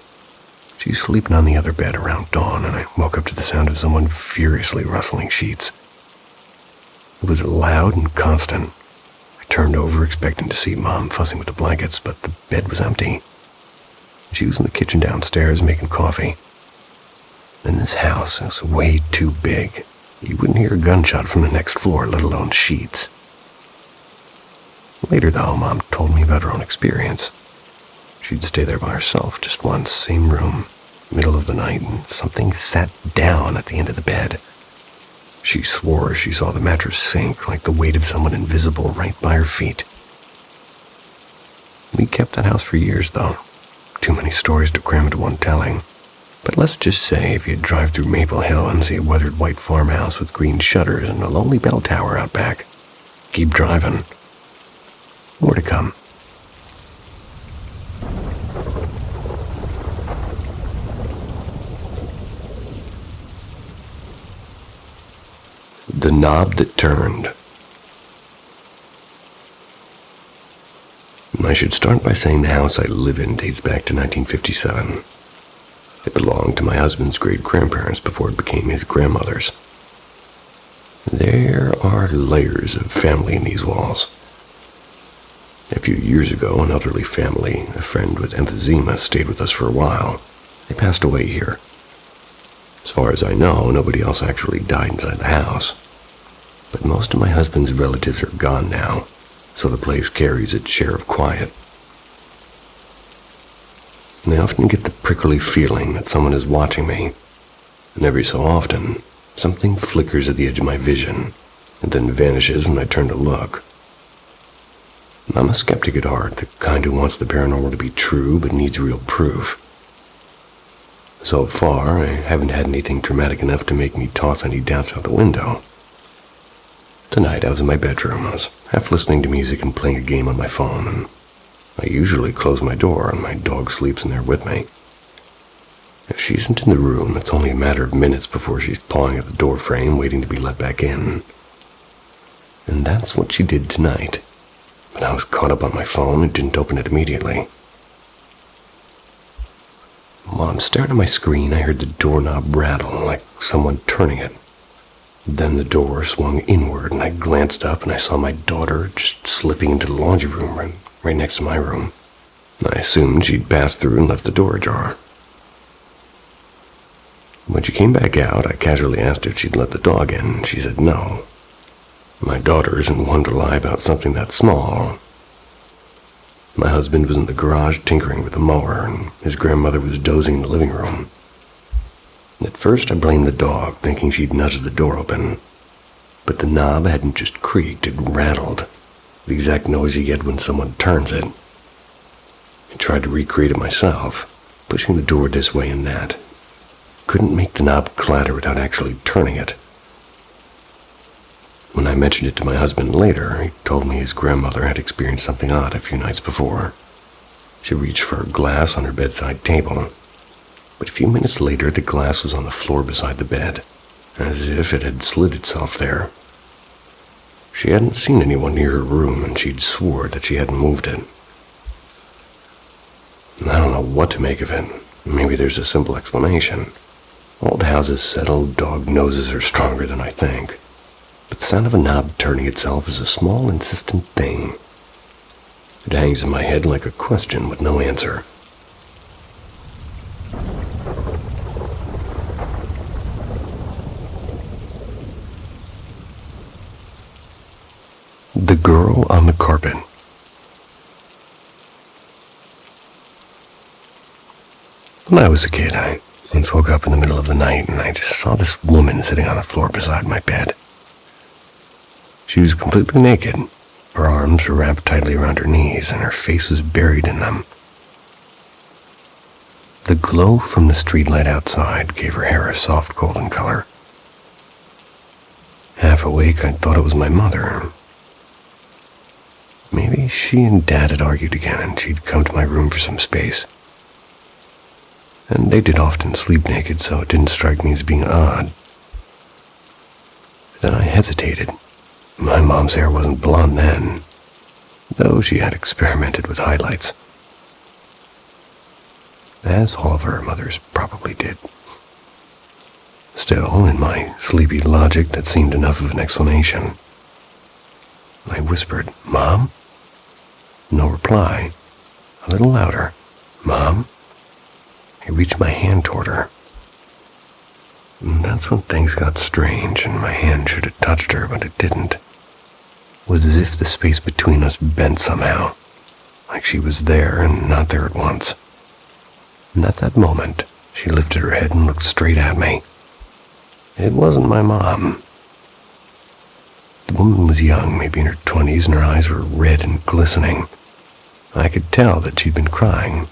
She was sleeping on the other bed around dawn, and I woke up to the sound of someone furiously rustling sheets. It was loud and constant. I turned over expecting to see Mom fussing with the blankets, but the bed was empty. She was in the kitchen downstairs making coffee. In this house, it was way too big. You wouldn't hear a gunshot from the next floor, let alone sheets. Later, though, Mom told me about her own experience. She'd stay there by herself just once, same room, middle of the night, and something sat down at the end of the bed. She swore she saw the mattress sink like the weight of someone invisible right by her feet. We kept that house for years, though. Too many stories to cram into one telling. But let's just say if you drive through Maple Hill and see a weathered white farmhouse with green shutters and a lonely bell tower out back, keep driving. More to come. The knob that turned. I should start by saying the house I live in dates back to 1957. It belonged to my husband's great-grandparents before it became his grandmother's. There are layers of family in these walls. A few years ago, an elderly family, a friend with emphysema, stayed with us for a while. They passed away here. As far as I know, nobody else actually died inside the house. But most of my husband's relatives are gone now, so the place carries its share of quiet. And I often get the prickly feeling that someone is watching me, and every so often, something flickers at the edge of my vision, and then vanishes when I turn to look. I'm a skeptic at heart, the kind who wants the paranormal to be true but needs real proof. So far, I haven't had anything dramatic enough to make me toss any doubts out the window. Tonight, I was in my bedroom. I was half listening to music and playing a game on my phone, and I usually close my door and my dog sleeps in there with me. If she isn't in the room, it's only a matter of minutes before she's pawing at the door frame, waiting to be let back in. And that's what she did tonight. But I was caught up on my phone and didn't open it immediately. While I'm staring at my screen, I heard the doorknob rattle, like someone turning it. Then the door swung inward, and I glanced up and I saw my daughter just slipping into the laundry room right next to my room. I assumed she'd passed through and left the door ajar. When she came back out, I casually asked if she'd let the dog in, and she said no. My daughter isn't one to lie about something that small. My husband was in the garage tinkering with the mower, and his grandmother was dozing in the living room. At first, I blamed the dog, thinking she'd nudged the door open. But the knob hadn't just creaked, it rattled. The exact noise you get when someone turns it. I tried to recreate it myself, pushing the door this way and that. Couldn't make the knob clatter without actually turning it. When I mentioned it to my husband later, he told me his grandmother had experienced something odd a few nights before. She reached for a glass on her bedside table, but a few minutes later the glass was on the floor beside the bed, as if it had slid itself there. She hadn't seen anyone near her room, and she'd swore that she hadn't moved it. I don't know what to make of it. Maybe there's a simple explanation. Old houses settle, dog noses are stronger than I think. But the sound of a knob turning itself is a small, insistent thing. It hangs in my head like a question with no answer. The girl on the carpet. When I was a kid, I once woke up in the middle of the night and I just saw this woman sitting on the floor beside my bed. She was completely naked. Her arms were wrapped tightly around her knees and her face was buried in them. The glow from the streetlight outside gave her hair a soft golden color. Half awake, I thought it was my mother. Maybe she and Dad had argued again and she'd come to my room for some space. And they did often sleep naked, so it didn't strike me as being odd. Then I hesitated. My mom's hair wasn't blonde then, though she had experimented with highlights, as all of her mothers probably did. Still, in my sleepy logic, that seemed enough of an explanation. I whispered, "Mom?" No reply. A little louder, "Mom?" I reached my hand toward her. And that's when things got strange, and my hand should have touched her, but it didn't. It was as if the space between us bent somehow, like she was there and not there at once. And at that moment, she lifted her head and looked straight at me. It wasn't my mom. The woman was young, maybe in her 20s, and her eyes were red and glistening. I could tell that she'd been crying,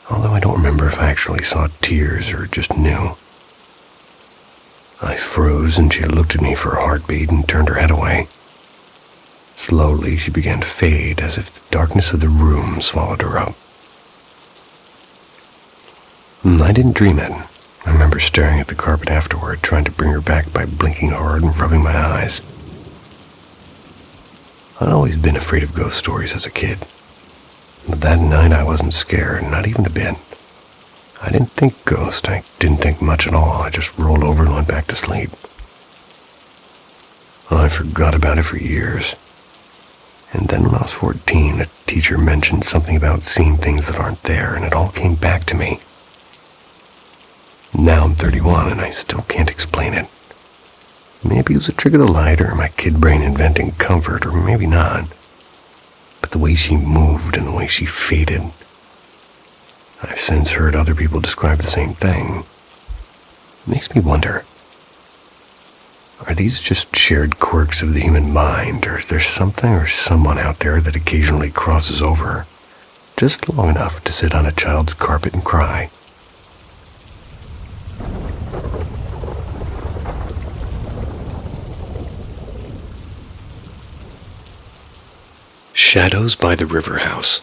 although I don't remember if I actually saw tears or just knew. I froze, and she looked at me for a heartbeat and turned her head away. Slowly, she began to fade, as if the darkness of the room swallowed her up. I didn't dream it. I remember staring at the carpet afterward, trying to bring her back by blinking hard and rubbing my eyes. I'd always been afraid of ghost stories as a kid, but that night I wasn't scared, not even a bit. I didn't think ghost. I didn't think much at all. I just rolled over and went back to sleep. I forgot about it for years. And then when I was 14, a teacher mentioned something about seeing things that aren't there, and it all came back to me. Now I'm 31 and I still can't explain it. Maybe it was a trick of the light or my kid brain inventing comfort, or maybe not. But the way she moved and the way she faded, I've since heard other people describe the same thing. It makes me wonder, are these just shared quirks of the human mind, or is there something or someone out there that occasionally crosses over, just long enough to sit on a child's carpet and cry? Shadows by the River House.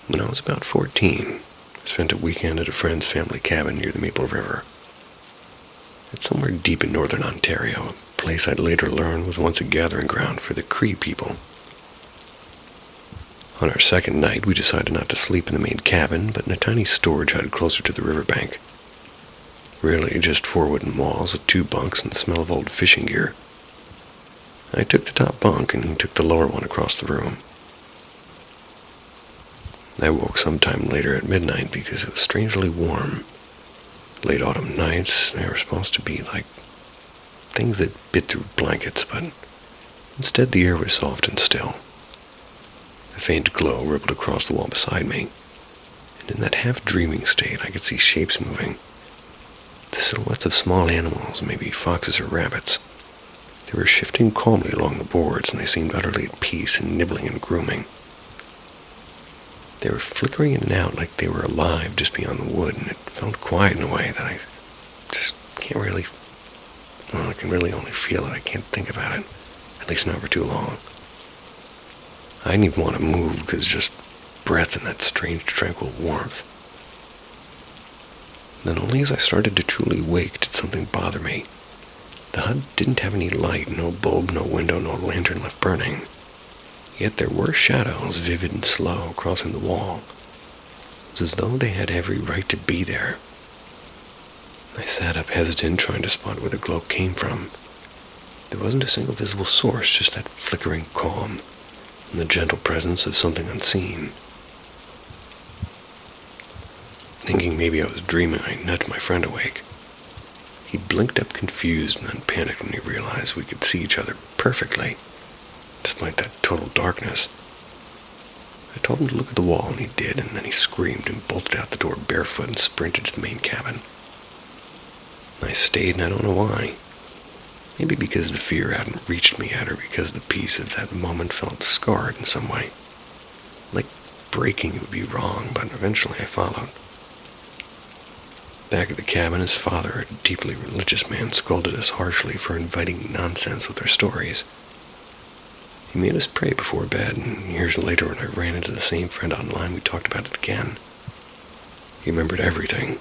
When I was about 14, I spent a weekend at a friend's family cabin near the Maple River. It's somewhere deep in northern Ontario, a place I'd later learn was once a gathering ground for the Cree people. On our second night, we decided not to sleep in the main cabin, but in a tiny storage hut closer to the riverbank. Really just 4 wooden walls with 2 bunks and the smell of old fishing gear. I took the top bunk and he took the lower one across the room. I woke sometime later at midnight because it was strangely warm. Late autumn nights, they were supposed to be like things that bit through blankets, but instead the air was soft and still. A faint glow rippled across the wall beside me, and in that half-dreaming state I could see shapes moving. The silhouettes of small animals, maybe foxes or rabbits. They were shifting calmly along the boards, and they seemed utterly at peace and nibbling and grooming. They were flickering in and out like they were alive just beyond the wood, and it felt quiet in a way that I just can't really... Well, I can really only feel it. I can't think about it, at least not for too long. I didn't even want to move because just breath and that strange, tranquil warmth. Then only as I started to truly wake did something bother me. The hut didn't have any light, no bulb, no window, no lantern left burning. Yet there were shadows, vivid and slow, crossing the wall. It was as though they had every right to be there. I sat up hesitant, trying to spot where the glow came from. There wasn't a single visible source, just that flickering calm, and the gentle presence of something unseen. Thinking maybe I was dreaming, I nudged my friend awake. He blinked up confused and then panicked when he realized we could see each other perfectly, despite that total darkness. I told him to look at the wall, and he did, and then he screamed and bolted out the door barefoot and sprinted to the main cabin. I stayed, and I don't know why. Maybe because the fear hadn't reached me yet, or because the peace of that moment felt scarred in some way. Like breaking would be wrong, but eventually I followed. Back at the cabin, his father, a deeply religious man, scolded us harshly for inviting nonsense with our stories. He made us pray before bed, and years later when I ran into the same friend online, we talked about it again. He remembered everything.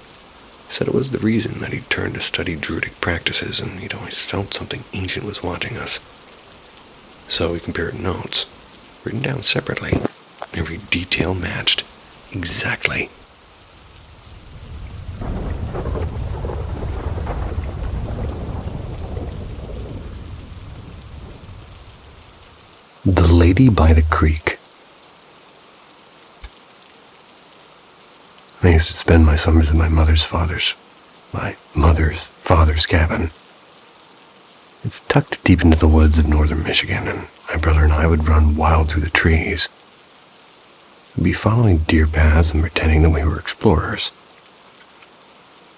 Said it was the reason that he'd turned to study druidic practices, and he'd always felt something ancient was watching us. So we compared notes, written down separately. Every detail matched exactly. The Lady by the Creek. I used to spend my summers at my mother's father's cabin. It's tucked deep into the woods of northern Michigan, and my brother and I would run wild through the trees. We'd be following deer paths and pretending that we were explorers.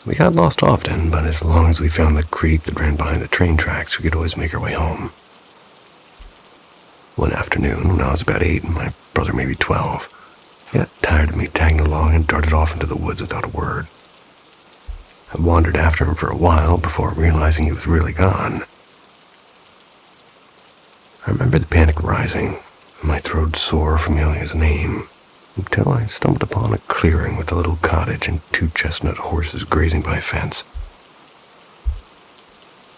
We got lost often, but as long as we found the creek that ran behind the train tracks, we could always make our way home. One afternoon, when I was about 8 and my brother maybe 12, he got tired of me tagging along and darted off into the woods without a word. I wandered after him for a while before realizing he was really gone. I remember the panic rising, and my throat sore from yelling his name, until I stumbled upon a clearing with a little cottage and 2 chestnut horses grazing by a fence.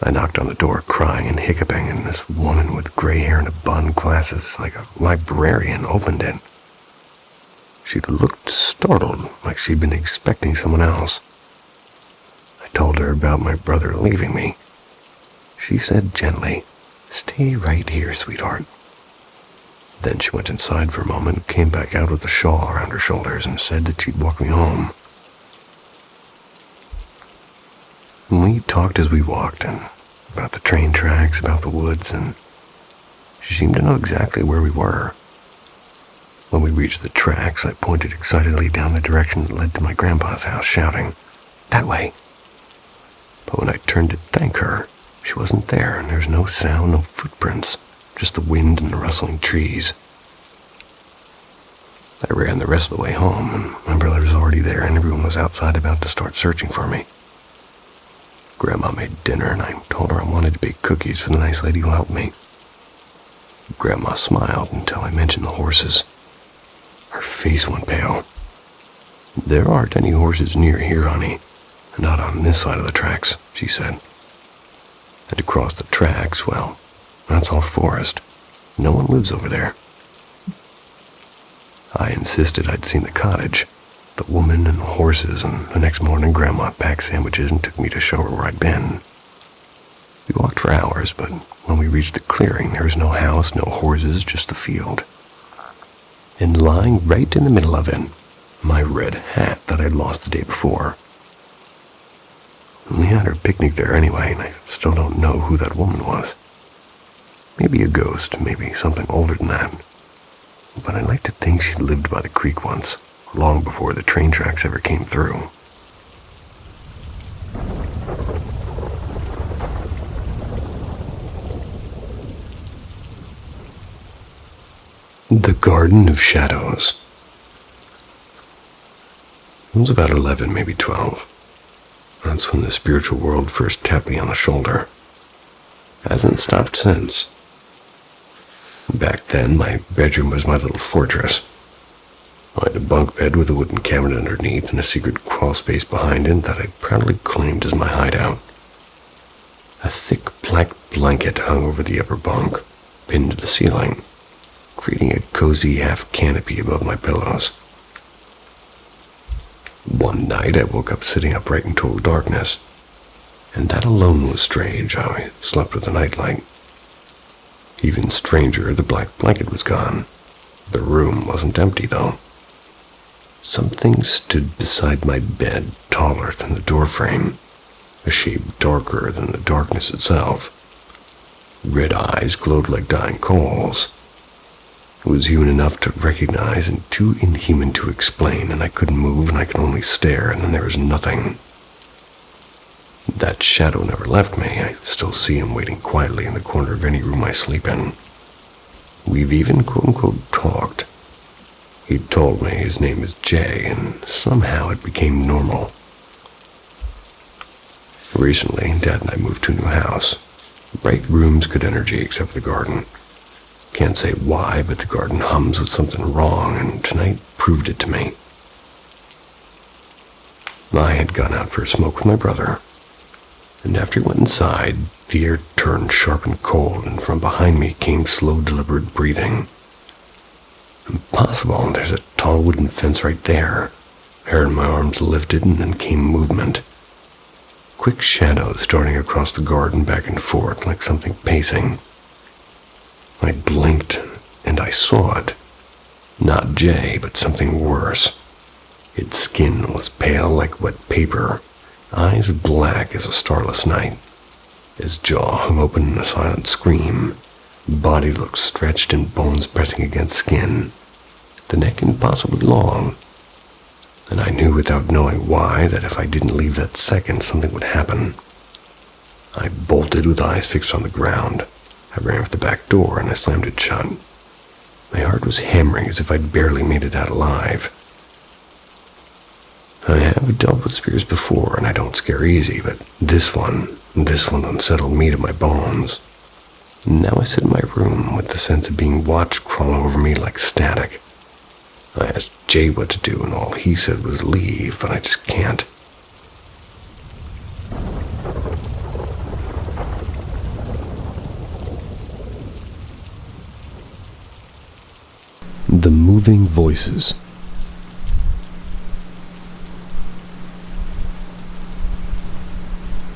I knocked on the door crying and hiccuping, and this woman with gray hair and a bun, glasses like a librarian, opened it. She'd looked startled, like she'd been expecting someone else. I told her about my brother leaving me. She said gently, "Stay right here, sweetheart." Then she went inside for a moment, came back out with a shawl around her shoulders, and said that she'd walk me home. We talked as we walked, and about the train tracks, about the woods, and she seemed to know exactly where we were. When we reached the tracks, I pointed excitedly down the direction that led to my grandpa's house, shouting, "That way!" But when I turned to thank her, she wasn't there, and there was no sound, no footprints, just the wind and the rustling trees. I ran the rest of the way home, and my brother was already there, and everyone was outside about to start searching for me. Grandma made dinner, and I told her I wanted to bake cookies for the nice lady who helped me. Grandma smiled until I mentioned the horses. Her face went pale. "There aren't any horses near here, honey. Not on this side of the tracks," she said. And to cross the tracks, well, that's all forest. No one lives over there. I insisted I'd seen the cottage, the woman and the horses, and the next morning Grandma packed sandwiches and took me to show her where I'd been. We walked for hours, but when we reached the clearing, there was no house, no horses, just the field. And lying right in the middle of it, my red hat that I'd lost the day before. We had our picnic there anyway, and I still don't know who that woman was. Maybe a ghost, maybe something older than that. But I'd like to think she'd lived by the creek once, long before the train tracks ever came through. The Garden of Shadows. I was about 11, maybe 12. That's when the spiritual world first tapped me on the shoulder. Hasn't stopped since. Back then, my bedroom was my little fortress. I had a bunk bed with a wooden cabinet underneath and a secret crawl space behind it that I proudly claimed as my hideout. A thick black blanket hung over the upper bunk, pinned to the ceiling, creating a cozy half canopy above my pillows. One night I woke up sitting upright in total darkness, and that alone was strange. I slept with a nightlight. Even stranger, the black blanket was gone. The room wasn't empty, though. Something stood beside my bed, taller than the doorframe, a shade darker than the darkness itself. Red eyes glowed like dying coals. It was human enough to recognize and too inhuman to explain, and I couldn't move and I could only stare, and then there was nothing. That shadow never left me. I still see him waiting quietly in the corner of any room I sleep in. We've even quote-unquote talked. He'd told me his name is Jay, and somehow it became normal. Recently, Dad and I moved to a new house. Bright rooms, good energy, except the garden. Can't say why, but the garden hums with something wrong, and tonight proved it to me. I had gone out for a smoke with my brother, and after he went inside, the air turned sharp and cold, and from behind me came slow, deliberate breathing. Impossible, there's a tall wooden fence right there. I heard my arms lifted, and then came movement. Quick shadows darting across the garden back and forth like something pacing. I blinked, and I saw it. Not Jay, but something worse. Its skin was pale like wet paper, eyes black as a starless night. His jaw hung open in a silent scream. Body looked stretched and bones pressing against skin. The neck impossibly long. And I knew without knowing why that if I didn't leave that second, something would happen. I bolted with eyes fixed on the ground. I ran for the back door and I slammed it shut. My heart was hammering as if I'd barely made it out alive. I have dealt with spirits before and I don't scare easy, but this one unsettled me to my bones. Now I sit in my room with the sense of being watched crawl over me like static. I asked Jay what to do and all he said was leave, but I just can't. The moving voices.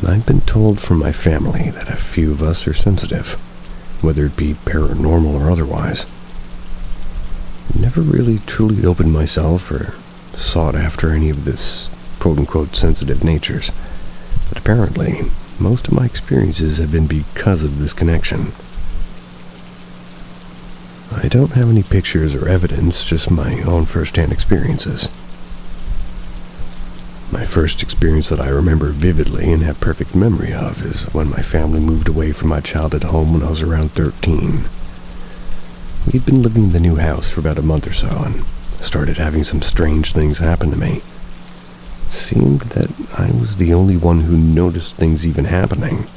I've been told from my family that a few of us are sensitive, whether it be paranormal or otherwise. Never really truly opened myself or sought after any of this quote-unquote sensitive natures, but apparently most of my experiences have been because of this connection. I don't have any pictures or evidence, just my own first-hand experiences. My first experience that I remember vividly and have perfect memory of is when my family moved away from my childhood home when I was around 13. We'd been living in the new house for about a month or so and started having some strange things happen to me. It seemed that I was the only one who noticed things even happening.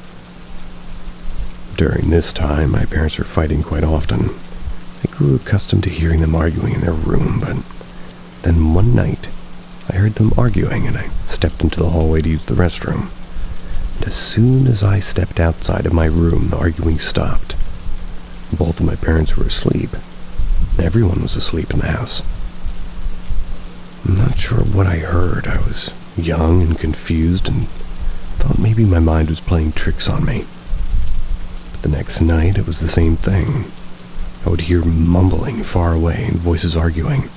During this time, my parents were fighting quite often. I grew accustomed to hearing them arguing in their room, but then one night, I heard them arguing and I stepped into the hallway to use the restroom. And as soon as I stepped outside of my room, the arguing stopped. Both of my parents were asleep. Everyone was asleep in the house. I'm not sure what I heard. I was young and confused and thought maybe my mind was playing tricks on me. But the next night, it was the same thing. I would hear mumbling far away and voices arguing.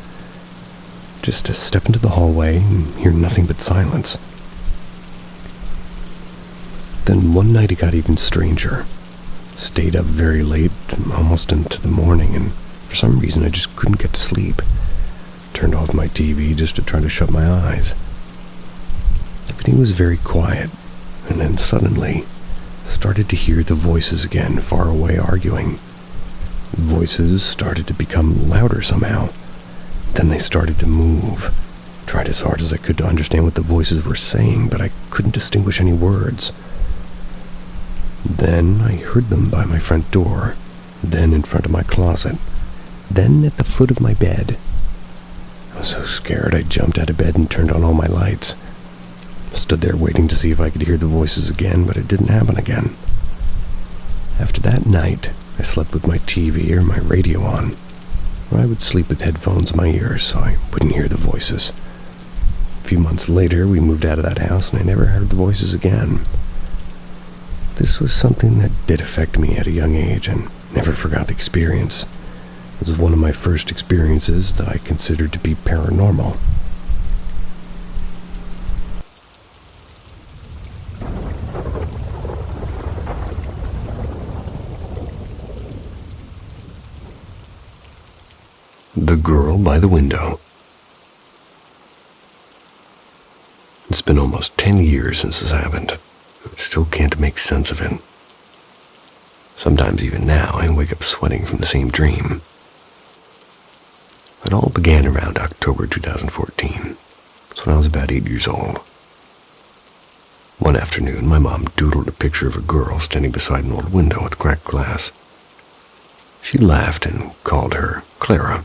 Just to step into the hallway and hear nothing but silence. Then one night it got even stranger. Stayed up very late, almost into the morning, and for some reason I just couldn't get to sleep. Turned off my TV just to try to shut my eyes. Everything was very quiet, and then suddenly started to hear the voices again, far away arguing. The voices started to become louder somehow. Then they started to move. Tried as hard as I could to understand what the voices were saying, but I couldn't distinguish any words. Then I heard them by my front door, then in front of my closet, then at the foot of my bed. I was so scared I jumped out of bed and turned on all my lights. Stood there waiting to see if I could hear the voices again, but it didn't happen again. After that night, I slept with my TV or my radio on. Or I would sleep with headphones in my ears so I wouldn't hear the voices. A few months later, we moved out of that house and I never heard the voices again. This was something that did affect me at a young age and never forgot the experience. It was one of my first experiences that I considered to be paranormal. The girl by the window. It's been almost 10 years since this happened. I still can't make sense of it. Sometimes even now I wake up sweating from the same dream. It all began around October 2014. That's when I was about 8 years old. One afternoon, my mom doodled a picture of a girl standing beside an old window with cracked glass. She laughed and called her Clara,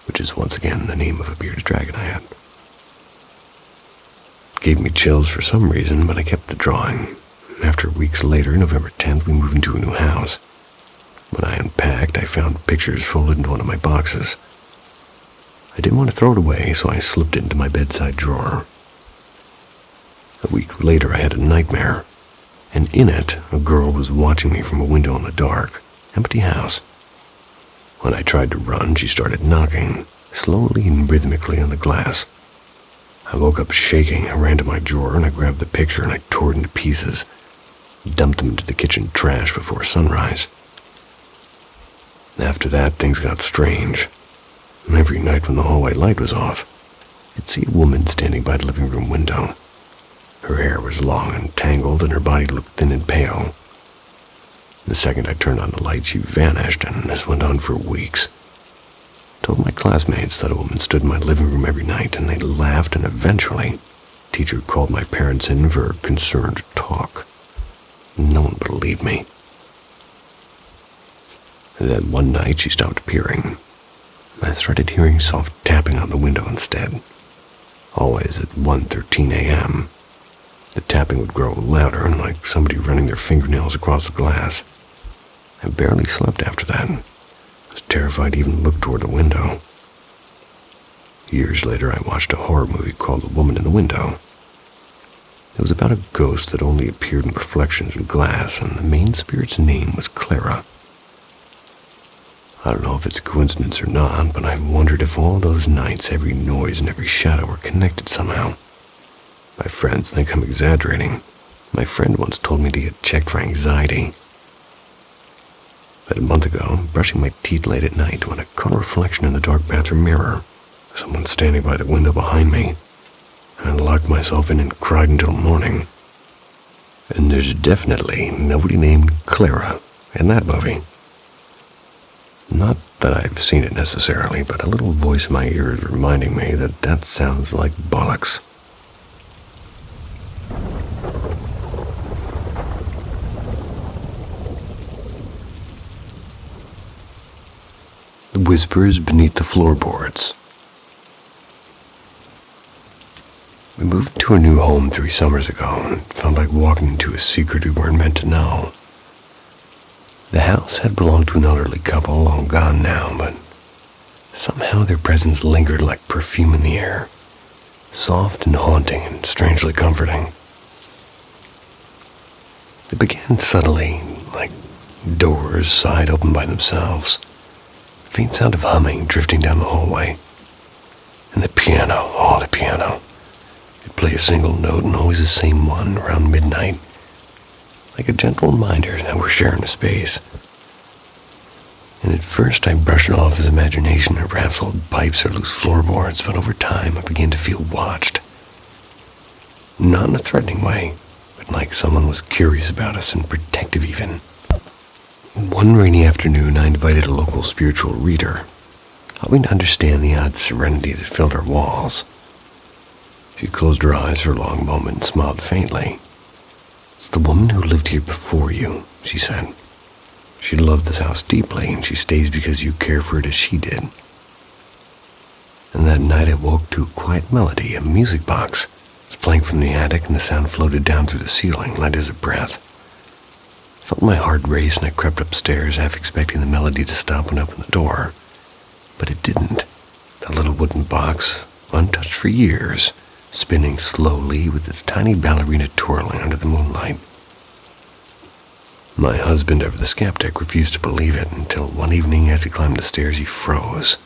which is once again the name of a bearded dragon I had. gave me chills for some reason, but I kept the drawing. After weeks later, November 10th, we moved into a new house. When I unpacked, I found pictures folded into one of my boxes. I didn't want to throw it away, so I slipped it into my bedside drawer. A week later, I had a nightmare, and in it, a girl was watching me from a window in the dark, empty house. When I tried to run, she started knocking, slowly and rhythmically on the glass. I woke up shaking. I ran to my drawer and I grabbed the picture and I tore it into pieces, dumped them into the kitchen trash before sunrise. After that, things got strange. Every night when the hallway light was off, I'd see a woman standing by the living room window. Her hair was long and tangled and her body looked thin and pale. The second I turned on the light, she vanished, and this went on for weeks. I told my classmates that a woman stood in my living room every night, and they laughed, and eventually, the teacher called my parents in for a concerned talk. No one believed me. And then one night, she stopped appearing. I started hearing soft tapping on the window instead, always at 1:13 a.m. The tapping would grow louder, and like somebody running their fingernails across the glass. I barely slept after that. I was terrified to even look toward the window. Years later, I watched a horror movie called The Woman in the Window. It was about a ghost that only appeared in reflections in glass, and the main spirit's name was Clara. I don't know if it's a coincidence or not, but I've wondered if all those nights, every noise and every shadow were connected somehow. My friends think I'm exaggerating. My friend once told me to get checked for anxiety. But a month ago, brushing my teeth late at night, when I caught a reflection in the dark bathroom mirror, someone standing by the window behind me, and I locked myself in and cried until morning. And there's definitely nobody named Clara in that movie. Not that I've seen it necessarily, but a little voice in my ear is reminding me that that sounds like bollocks. The whispers beneath the floorboards. We moved to a new home 3 summers ago, and it felt like walking into a secret we weren't meant to know. The house had belonged to an elderly couple, long gone now, but somehow their presence lingered like perfume in the air, soft and haunting and strangely comforting. It began subtly, like doors sighed open by themselves, a faint sound of humming drifting down the hallway, and the piano, the piano. It'd play a single note and always the same one around midnight, like a gentle reminder that we're sharing a space. And at first I brushed it off as imagination or perhaps old pipes or loose floorboards, but over time I began to feel watched. Not in a threatening way, but like someone was curious about us and protective even. One rainy afternoon I invited a local spiritual reader, helping to understand the odd serenity that filled our walls. She closed her eyes for a long moment and smiled faintly. "It's the woman who lived here before you," she said. "She loved this house deeply, and she stays because you care for it as she did." And that night I woke to a quiet melody, a music box. It was playing from the attic, and the sound floated down through the ceiling, light as a breath. I felt my heart race, and I crept upstairs, half expecting the melody to stop and open the door. But it didn't. The little wooden box, untouched for years, spinning slowly with its tiny ballerina twirling under the moonlight. My husband, ever the skeptic, refused to believe it until one evening as he climbed the stairs he froze.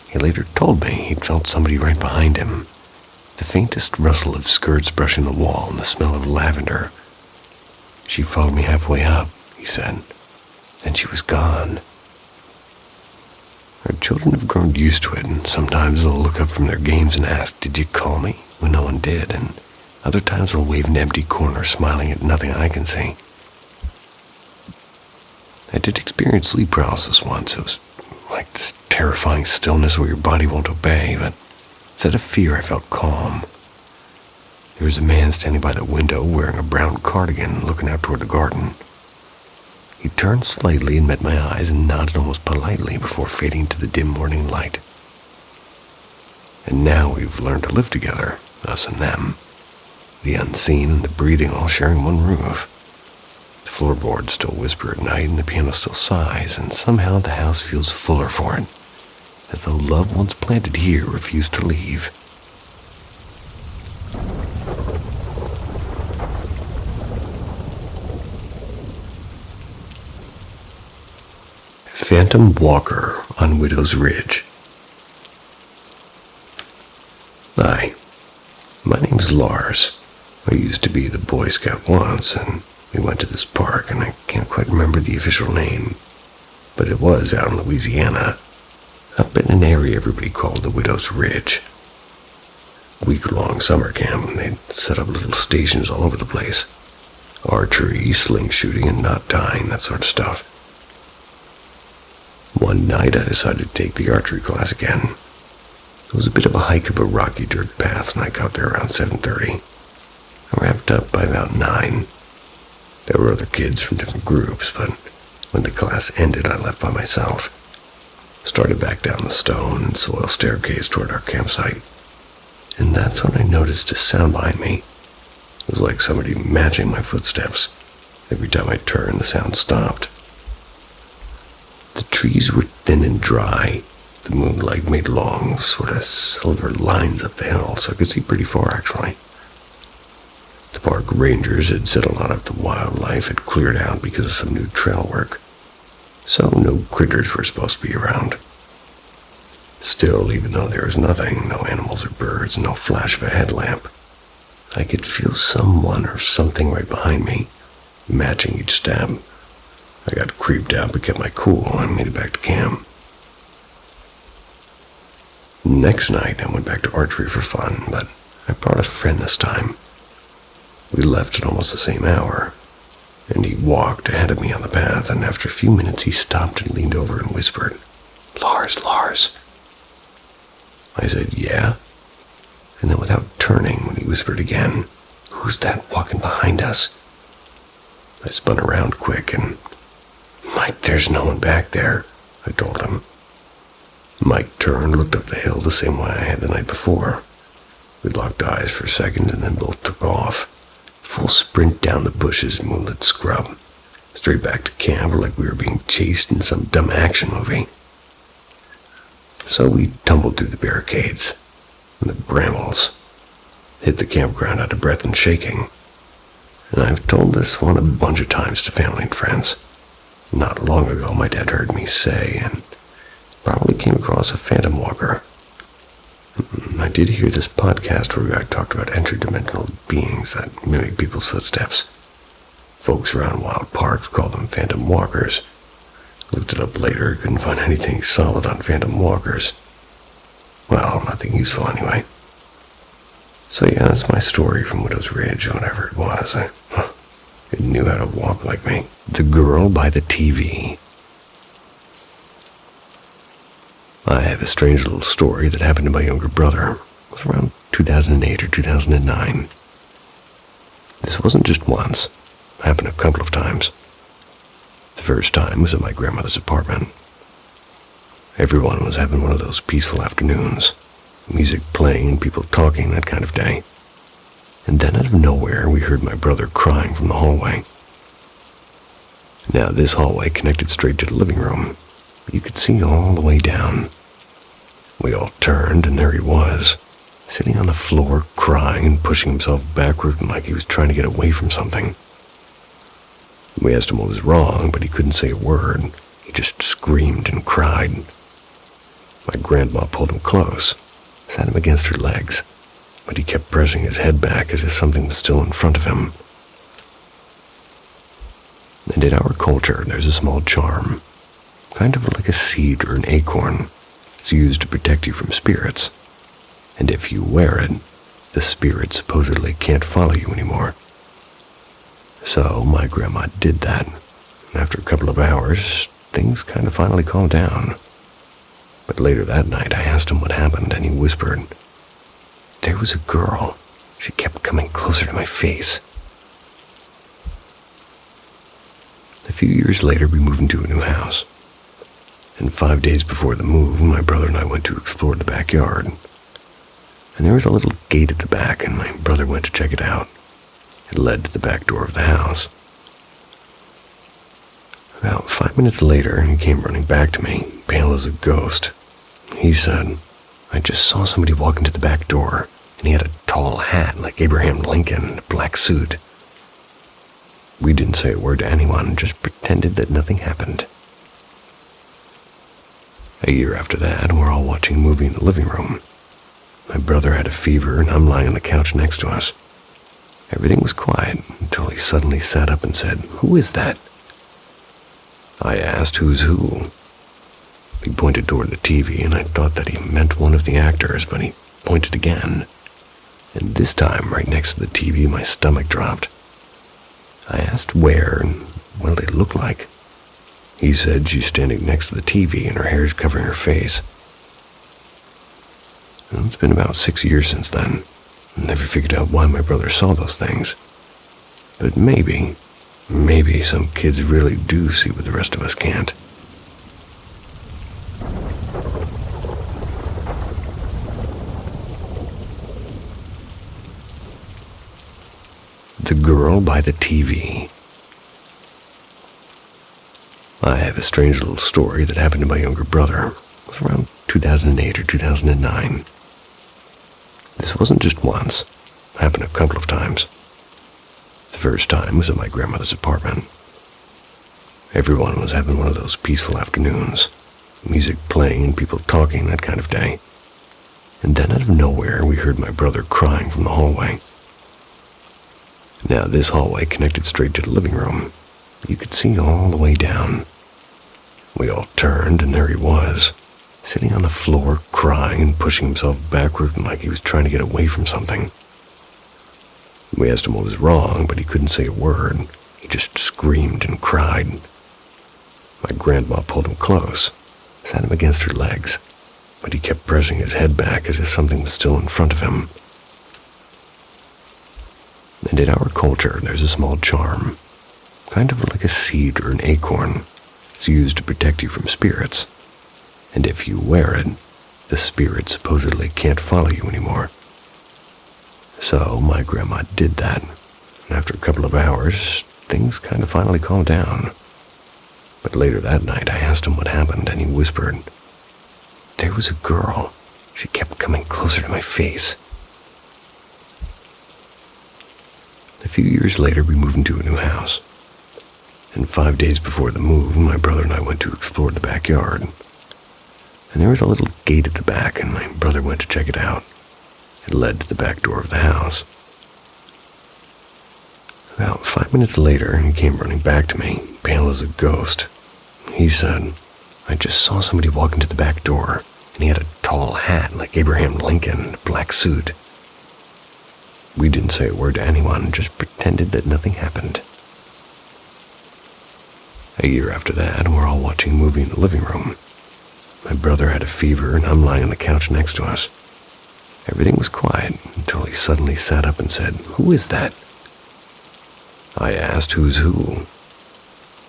He later told me he'd felt somebody right behind him, the faintest rustle of skirts brushing the wall and the smell of lavender. "She followed me halfway up," he said. "Then she was gone." Our children have grown used to it, and sometimes they'll look up from their games and ask, "Did you call me?" when no one did, and other times they'll wave an empty corner, smiling at nothing I can see. I did experience sleep paralysis once. It was like this terrifying stillness where your body won't obey, but instead of fear, I felt calm. There was a man standing by the window wearing a brown cardigan, looking out toward the garden. He turned slightly and met my eyes and nodded almost politely before fading into the dim morning light. And now we've learned to live together, us and them, The unseen and the breathing all sharing one roof. The floorboards still whisper at night and the piano still sighs, and somehow the house feels fuller for it, as though love once planted here refused to leave. Phantom Walker on Widow's Ridge. Hi, my name's Lars. I used to be the Boy Scout once, and we went to this park, and I can't quite remember the official name, but it was out in Louisiana, up in an area everybody called the Widow's Ridge. Week-long summer camp, and they'd set up little stations all over the place. Archery, sling shooting, and not dying, that sort of stuff. One night I decided to take the archery class again. It was a bit of a hike up a rocky dirt path, and I got there around 7:30. I wrapped up by about 9. There were other kids from different groups, but when the class ended, I left by myself. Started back down the stone and soil staircase toward our campsite. And that's when I noticed a sound behind me. It was like somebody matching my footsteps. Every time I turned, the sound stopped. The trees were thin and dry. The moonlight made long, sort of silver lines up the hill, so I could see pretty far, actually. The park rangers had said a lot of the wildlife had cleared out because of some new trail work, so no critters were supposed to be around. Still, even though there was nothing, no animals or birds, no flash of a headlamp, I could feel someone or something right behind me, matching each step. I got creeped out but kept my cool and made it back to camp. Next night, I went back to archery for fun, but I brought a friend this time. We left at almost the same hour, and he walked ahead of me on the path, and after a few minutes he stopped and leaned over and whispered, "Lars, Lars." I said, "Yeah?" And then without turning, when he whispered again, "Who's that walking behind us?" I spun around quick and, "Mike, there's no one back there," I told him. Mike turned, looked up the hill the same way I had the night before. We locked eyes for a second and then both took off. Full sprint down the bushes and moonlit scrub. Straight back to camp like we were being chased in some dumb action movie. So we tumbled through the barricades and the brambles. Hit the campground out of breath and shaking. And I've told this one a bunch of times to family and friends. Not long ago, my dad heard me say, and probably came across a phantom walker. I did hear this podcast where I talked about interdimensional beings that mimic people's footsteps. Folks around wild parks call them phantom walkers. Looked it up later, couldn't find anything solid on phantom walkers. Well, nothing useful anyway. So yeah, that's my story from Widow's Ridge, whatever it was. It knew how to walk like me. The Girl by the TV. I have a strange little story that happened to my younger brother. It was around 2008 or 2009. This wasn't just once. It happened a couple of times. The first time was at my grandmother's apartment. Everyone was having one of those peaceful afternoons. Music playing and people talking, that kind of day. And then out of nowhere, we heard my brother crying from the hallway. Now, this hallway connected straight to the living room. You could see all the way down. We all turned, and there he was, sitting on the floor, crying and pushing himself backward like he was trying to get away from something. We asked him what was wrong, but he couldn't say a word. He just screamed and cried. My grandma pulled him close, sat him against her legs, but he kept pressing his head back as if something was still in front of him. And in our culture, there's a small charm, kind of like a seed or an acorn. It's used to protect you from spirits. And if you wear it, the spirit supposedly can't follow you anymore. So my grandma did that, and after a couple of hours, things kind of finally calmed down. But later that night, I asked him what happened, and he whispered, "There was a girl. She kept coming closer to my face." A few years later, we moved into a new house. And 5 days before the move, my brother and I went to explore the backyard. and there was a little gate at the back, and my brother went to check it out. It led to the back door of the house. About 5 minutes later, he came running back to me, pale as a ghost. He said, "I just saw somebody walk into the back door, and he had a tall hat like Abraham Lincoln and a black suit." We didn't say a word to anyone, just pretended that nothing happened. A year after that, we're all watching a movie in the living room. My brother had a fever, and I'm lying on the couch next to us. Everything was quiet until he suddenly sat up and said, "Who is that?" I asked who's who. He pointed toward the TV, and I thought that he meant one of the actors, but he pointed again. And this time, right next to the TV, my stomach dropped. I asked where and what they looked like. He said she's standing next to the TV and her hair's covering her face. And it's been about 6 years since then. I never figured out why my brother saw those things. But maybe some kids really do see what the rest of us can't. The Girl by the TV. I have a strange little story that happened to my younger brother. It was around 2008 or 2009. This wasn't just once. It happened a couple of times. The first time was at my grandmother's apartment. Everyone was having one of those peaceful afternoons. Music playing and people talking, that kind of day. And then out of nowhere, we heard my brother crying from the hallway. Now, this hallway connected straight to the living room. You could see all the way down. We all turned, and there he was, sitting on the floor, crying and pushing himself backward like he was trying to get away from something. We asked him what was wrong, but he couldn't say a word. He just screamed and cried. My grandma pulled him close, sat him against her legs, but he kept pressing his head back as if something was still in front of him. And in our culture, there's a small charm, kind of like a seed or an acorn. It's used to protect you from spirits. And if you wear it, the spirit supposedly can't follow you anymore. So my grandma did that, and after a couple of hours, things kind of finally calmed down. But later that night, I asked him what happened, and he whispered, "There was a girl. She kept coming closer to my face." A few years later, we moved into a new house. And 5 days before the move, my brother and I went to explore the backyard. And there was a little gate at the back, and my brother went to check it out. It led to the back door of the house. About 5 minutes later, he came running back to me, pale as a ghost. He said, "I just saw somebody walk into the back door, and he had a tall hat like Abraham Lincoln and a black suit." We didn't say a word to anyone, just pretended that nothing happened. A year after that, we're all watching a movie in the living room. My brother had a fever, and I'm lying on the couch next to us. Everything was quiet until he suddenly sat up and said, "Who is that?" I asked who's who.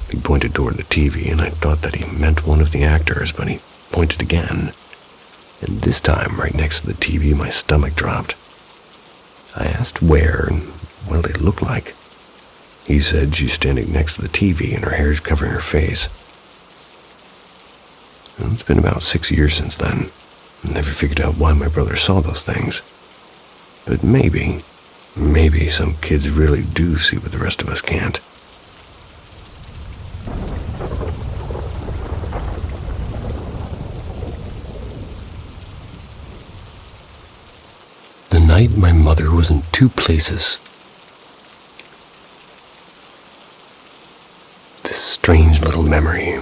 He pointed toward the TV, and I thought that he meant one of the actors, but he pointed again. And this time, right next to the TV, my stomach dropped. I asked where and what they looked like. He said she's standing next to the TV and her hair's covering her face. And it's been about 6 years since then. I never figured out why my brother saw those things. But maybe some kids really do see what the rest of us can't. The night my mother was in two places. This strange little memory,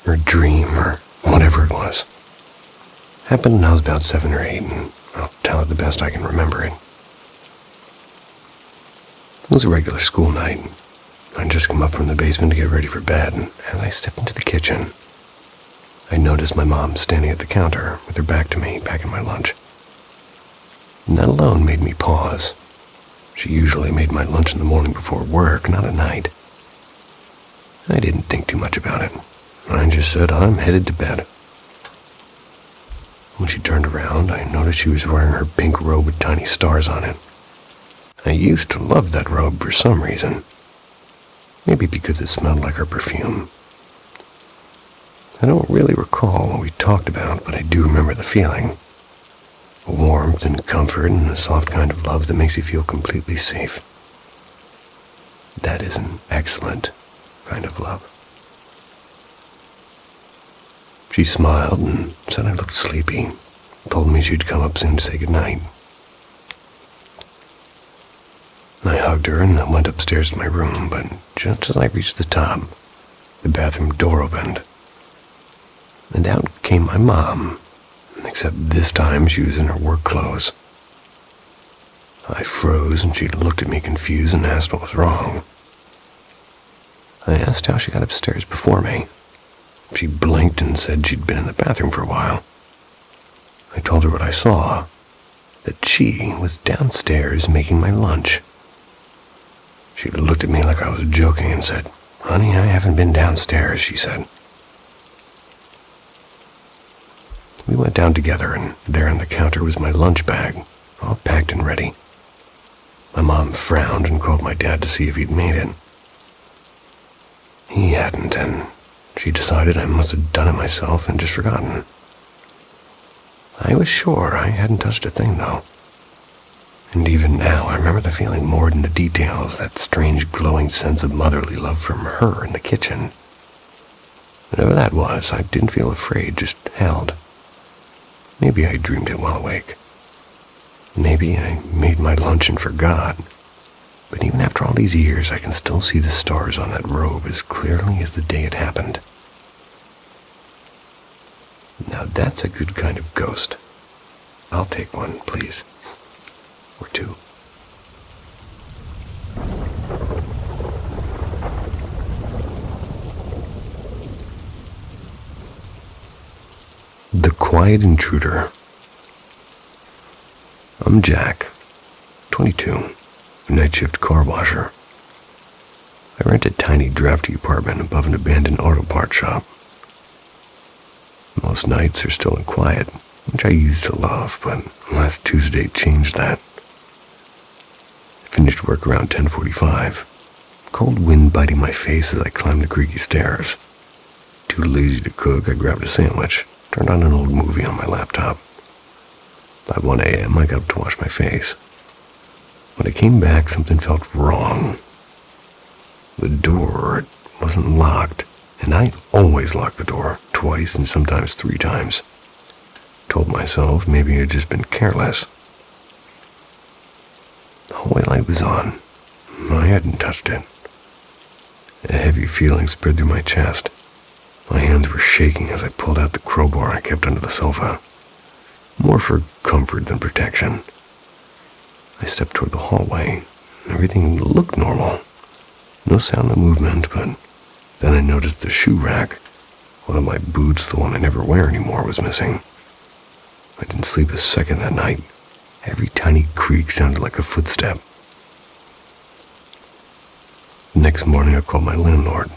or dream, or whatever it was, happened when I was about 7 or 8, and I'll tell it the best I can remember it. It was a regular school night. I'd just come up from the basement to get ready for bed, and as I stepped into the kitchen, I noticed my mom standing at the counter with her back to me, packing my lunch. And that alone made me pause. She usually made my lunch in the morning before work, not at night. I didn't think too much about it. I just said, "I'm headed to bed." When she turned around, I noticed she was wearing her pink robe with tiny stars on it. I used to love that robe for some reason. Maybe because it smelled like her perfume. I don't really recall what we talked about, but I do remember the feeling. A warmth and comfort and a soft kind of love that makes you feel completely safe. That is an excellent kind of love. She smiled and said I looked sleepy, told me she'd come up soon to say goodnight. I hugged her and went upstairs to my room, but just as I reached the top, the bathroom door opened. And out came my mom, except this time she was in her work clothes. I froze and she looked at me confused and asked what was wrong. I asked how she got upstairs before me. She blinked and said she'd been in the bathroom for a while. I told her what I saw, that she was downstairs making my lunch. She looked at me like I was joking and said, "Honey, I haven't been downstairs," she said. We went down together, and there on the counter was my lunch bag, all packed and ready. My mom frowned and called my dad to see if he'd made it. He hadn't, and she decided I must have done it myself and just forgotten. I was sure I hadn't touched a thing, though. And even now, I remember the feeling more than the details, that strange glowing sense of motherly love from her in the kitchen. Whatever that was, I didn't feel afraid, just held. Maybe I dreamed it while awake. Maybe I made my lunch and forgot. But even after all these years, I can still see the stars on that robe as clearly as the day it happened. Now that's a good kind of ghost. I'll take one, please. Or two. The Quiet Intruder. I'm Jack, 22, night shift car washer. I rent a tiny drafty apartment above an abandoned auto parts shop. Most nights are still and quiet, which I used to love, but last Tuesday changed that. I finished work around 10:45, cold wind biting my face as I climbed the creaky stairs. Too lazy to cook, I grabbed a sandwich, turned on an old movie on my laptop. By 1 a.m., I got up to wash my face. When I came back, something felt wrong. The door wasn't locked, and I always lock the door, twice and sometimes 3 times. Told myself maybe I'd just been careless. The hallway light was on. I hadn't touched it. A heavy feeling spread through my chest. My hands were shaking as I pulled out the crowbar I kept under the sofa, more for comfort than protection. I stepped toward the hallway. Everything looked normal. No sound of movement, but then I noticed the shoe rack. One of my boots, the one I never wear anymore, was missing. I didn't sleep a second that night. Every tiny creak sounded like a footstep. The next morning I called my landlord.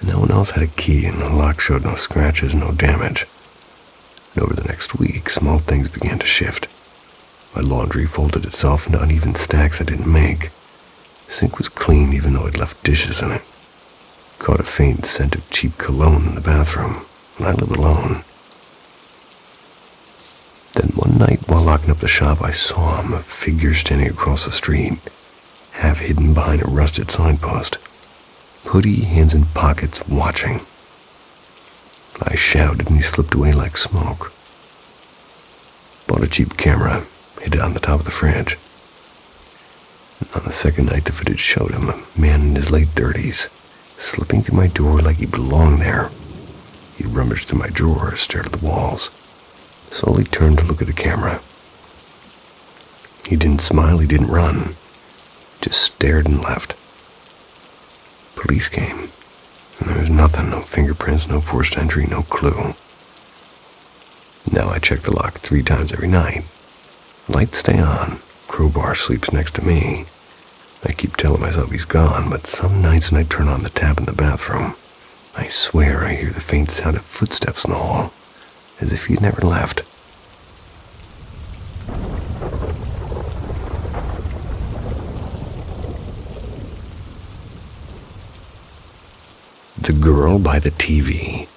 No one else had a key, and the lock showed no scratches, no damage. And over the next week, small things began to shift. My laundry folded itself into uneven stacks I didn't make. The sink was clean even though I'd left dishes in it. Caught a faint scent of cheap cologne in the bathroom, and I live alone. Then one night while locking up the shop, I saw him, a figure standing across the street, half hidden behind a rusted signpost. Hoodie, hands in pockets, watching. I shouted and he slipped away like smoke. Bought a cheap camera, hid it on the top of the fridge. And on the second night, the footage showed him, a man in his late 30s, slipping through my door like he belonged there. He rummaged through my drawers, stared at the walls, slowly turned to look at the camera. He didn't smile, he didn't run, just stared and left. Police came, and there was nothing, no fingerprints, no forced entry, no clue. Now I check the lock 3 times every night. Lights stay on, crowbar sleeps next to me. I keep telling myself he's gone, but some nights when I turn on the tap in the bathroom, I swear I hear the faint sound of footsteps in the hall, as if he'd never left. The Girl by the TV.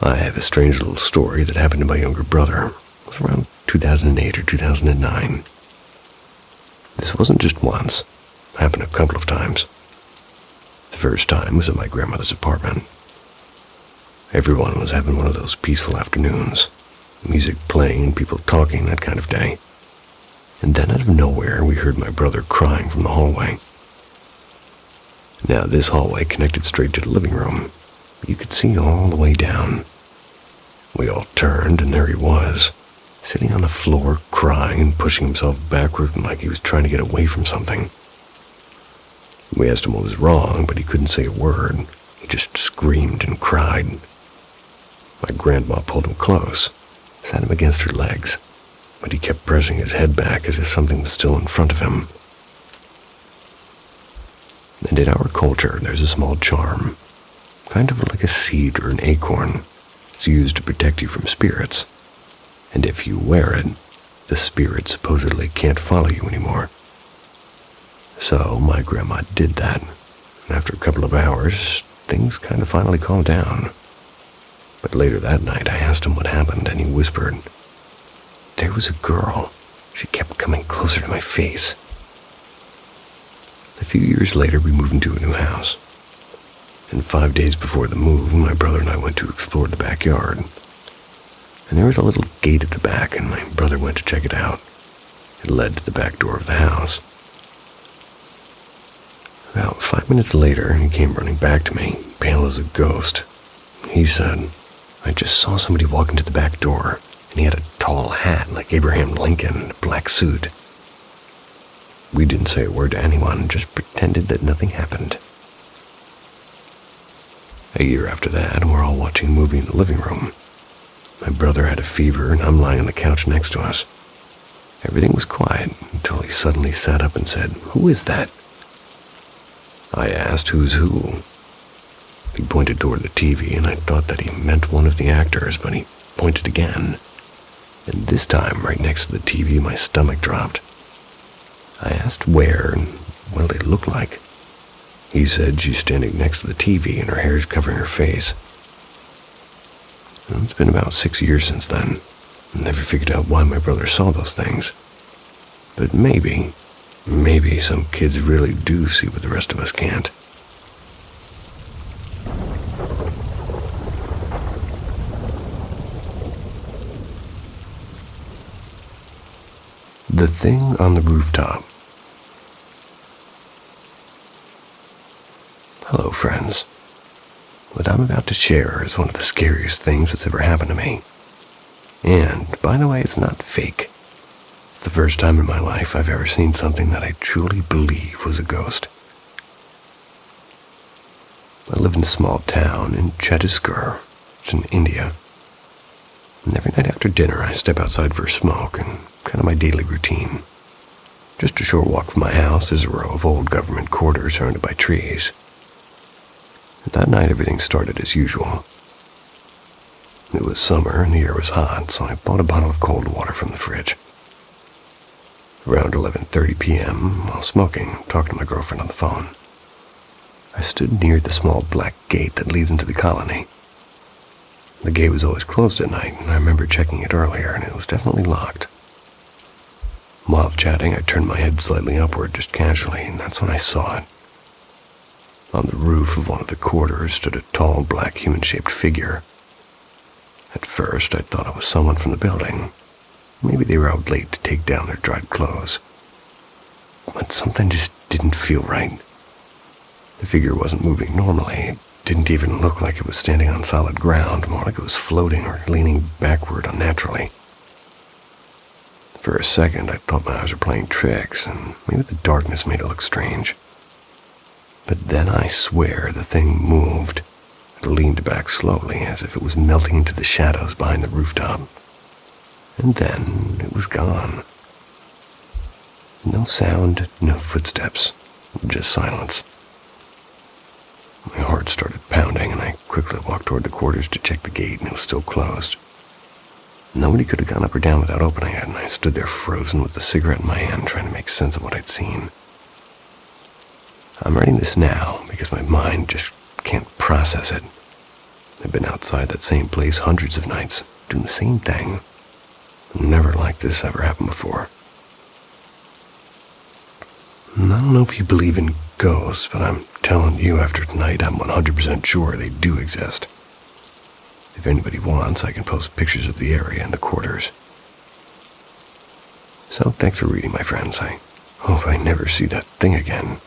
I have a strange little story that happened to my younger brother. It was around 2008 or 2009. This wasn't just once. It happened a couple of times. The first time was at my grandmother's apartment. Everyone was having one of those peaceful afternoons. Music playing and people talking, that kind of day. And then out of nowhere, we heard my brother crying from the hallway. Now, this hallway connected straight to the living room. You could see all the way down. We all turned, and there he was, sitting on the floor, crying and pushing himself backward like he was trying to get away from something. We asked him what was wrong, but he couldn't say a word. He just screamed and cried. My grandma pulled him close, sat him against her legs, but he kept pressing his head back as if something was still in front of him. And in our culture, there's a small charm, kind of like a seed or an acorn. It's used to protect you from spirits. And if you wear it, the spirit supposedly can't follow you anymore. So my grandma did that. And after a couple of hours, things kind of finally calmed down. But later that night, I asked him what happened, and he whispered, "There was a girl. She kept coming closer to my face." A few years later, we moved into a new house. And 5 days before the move, my brother and I went to explore the backyard. And there was a little gate at the back, and my brother went to check it out. It led to the back door of the house. About 5 minutes later, he came running back to me, pale as a ghost. He said, "I just saw somebody walk into the back door, and he had a tall hat like Abraham Lincoln and a black suit." We didn't say a word to anyone, just pretended that nothing happened. A year after that, we're all watching a movie in the living room. My brother had a fever, and I'm lying on the couch next to us. Everything was quiet until he suddenly sat up and said, "Who is that?" I asked, "Who's who?" He pointed toward the TV, and I thought that he meant one of the actors, but he pointed again. And this time, right next to the TV, my stomach dropped. I asked where and what they looked like. He said she's standing next to the TV and her hair's covering her face. And it's been about 6 years since then. I never figured out why my brother saw those things. But maybe some kids really do see what the rest of us can't. The Thing on the Rooftop. Hello, friends. What I'm about to share is one of the scariest things that's ever happened to me. And, by the way, it's not fake. It's the first time in my life I've ever seen something that I truly believe was a ghost. I live in a small town in Chhattisgarh. It's in India. And every night after dinner, I step outside for a smoke, and kind of my daily routine. Just a short walk from my house is a row of old government quarters surrounded by trees. And that night, everything started as usual. It was summer, and the air was hot, so I bought a bottle of cold water from the fridge. Around 11:30 p.m., while smoking, talking to my girlfriend on the phone, I stood near the small black gate that leads into the colony. The gate was always closed at night, and I remember checking it earlier, and it was definitely locked. While chatting, I turned my head slightly upward, just casually, and that's when I saw it. On the roof of one of the quarters stood a tall, black, human-shaped figure. At first, I thought it was someone from the building. Maybe they were out late to take down their dried clothes. But something just didn't feel right. The figure wasn't moving normally. It didn't even look like it was standing on solid ground, more like it was floating or leaning backward unnaturally. For a second, I thought my eyes were playing tricks, and maybe the darkness made it look strange. But then I swear the thing moved. It leaned back slowly, as if it was melting into the shadows behind the rooftop. And then it was gone. No sound, no footsteps, just silence. My heart started pounding, and I quickly walked toward the quarters to check the gate, and it was still closed. Nobody could have gone up or down without opening it, and I stood there frozen with the cigarette in my hand, trying to make sense of what I'd seen. I'm writing this now because my mind just can't process it. I've been outside that same place hundreds of nights, doing the same thing. Never like this ever happened before. And I don't know if you believe in ghosts, but I'm telling you after tonight I'm 100% sure they do exist. If anybody wants, I can post pictures of the area and the quarters. So thanks for reading, my friends. I hope I never see that thing again.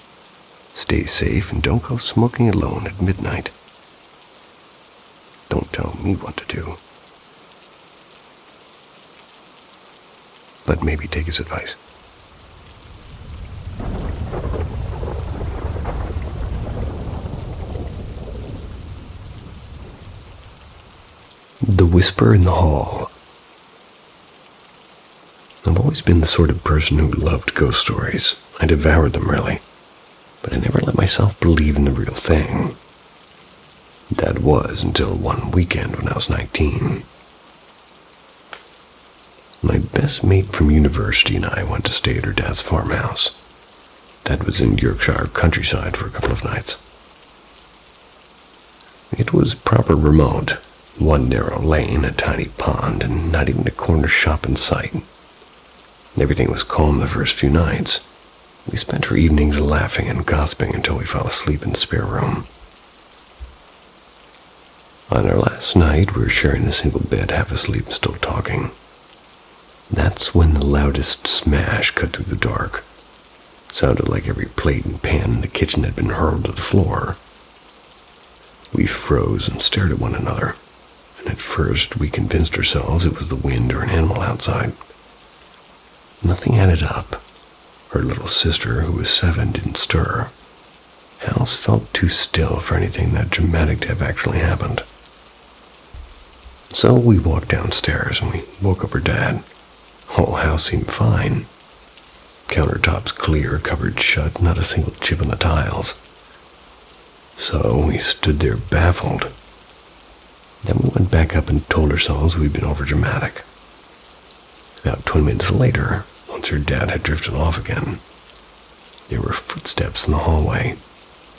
Stay safe and don't go smoking alone at midnight. Don't tell me what to do. But maybe take his advice. The Whisper in the Hall. I've always been the sort of person who loved ghost stories. I devoured them, really. But I never let myself believe in the real thing. That was until one weekend when I was 19. My best mate from university and I went to stay at her dad's farmhouse. That was in Yorkshire countryside for a couple of nights. It was proper remote. One narrow lane, a tiny pond, and not even a corner shop in sight. Everything was calm the first few nights. We spent our evenings laughing and gossiping until we fell asleep in the spare room. On our last night, we were sharing a single bed, half asleep and still talking. That's when the loudest smash cut through the dark. It sounded like every plate and pan in the kitchen had been hurled to the floor. We froze and stared at one another. And at first we convinced ourselves it was the wind or an animal outside. Nothing added up. Her little sister, who was 7, didn't stir. The house felt too still for anything that dramatic to have actually happened. So we walked downstairs and we woke up her dad. The whole house seemed fine. Countertops clear, cupboards shut, not a single chip in the tiles. So we stood there baffled. Then we went back up and told ourselves we'd been overdramatic. About 20 minutes later, once her dad had drifted off again, there were footsteps in the hallway.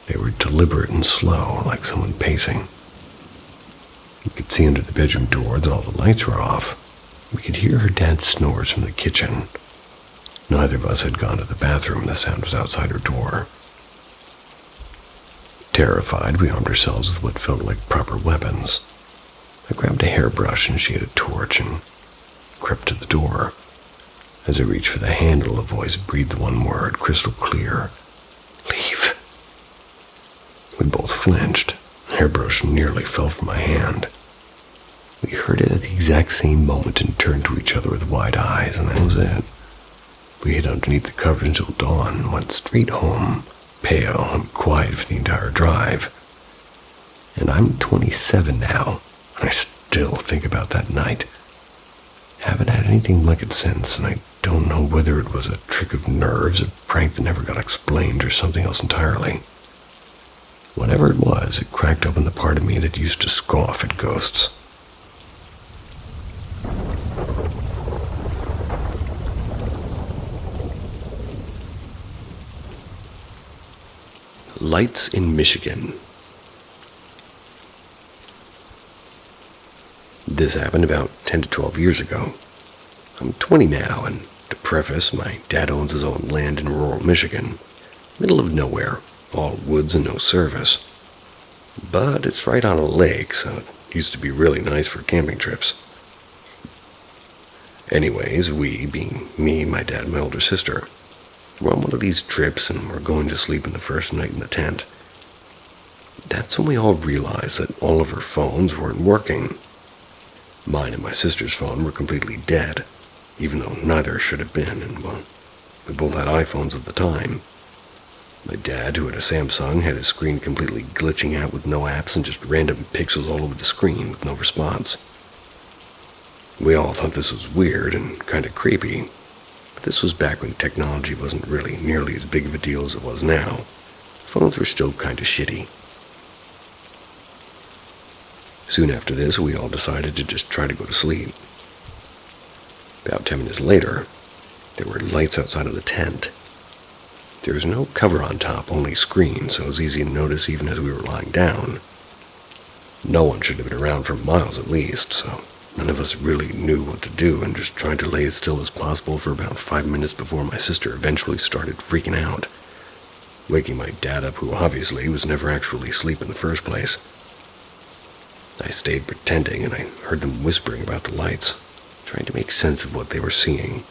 They were deliberate and slow, like someone pacing. We could see under the bedroom door that all the lights were off. We could hear her dad's snores from the kitchen. Neither of us had gone to the bathroom, and the sound was outside her door. Terrified, we armed ourselves with what felt like proper weapons. I grabbed a hairbrush and she had a torch and crept to the door. As I reached for the handle, a voice breathed one word, crystal clear. Leave. We both flinched. The hairbrush nearly fell from my hand. We heard it at the exact same moment and turned to each other with wide eyes, and that was it. We hid underneath the covers until dawn and went straight home, pale and quiet for the entire drive. And I'm 27 now. I still think about that night. Haven't had anything like it since, and I don't know whether it was a trick of nerves, a prank that never got explained, or something else entirely. Whatever it was, it cracked open the part of me that used to scoff at ghosts. Lights in Michigan. This happened about 10 to 12 years ago. I'm 20 now, and to preface, my dad owns his own land in rural Michigan, middle of nowhere, all woods and no service. But it's right on a lake, so it used to be really nice for camping trips. Anyways, we, being me, my dad, and my older sister, were on one of these trips and were going to sleep in the first night in the tent. That's when we all realized that all of our phones weren't working. Mine and my sister's phone were completely dead, even though neither should have been, and well, we both had iPhones at the time. My dad, who had a Samsung, had his screen completely glitching out with no apps and just random pixels all over the screen with no response. We all thought this was weird and kind of creepy, but this was back when technology wasn't really nearly as big of a deal as it was now. Phones were still kind of shitty. Soon after this, we all decided to just try to go to sleep. About 10 minutes later, there were lights outside of the tent. There was no cover on top, only screen, so it was easy to notice even as we were lying down. No one should have been around for miles at least, so none of us really knew what to do and just tried to lay as still as possible for about 5 minutes before my sister eventually started freaking out, waking my dad up, who obviously was never actually asleep in the first place. I stayed pretending, and I heard them whispering about the lights, trying to make sense of what they were seeing.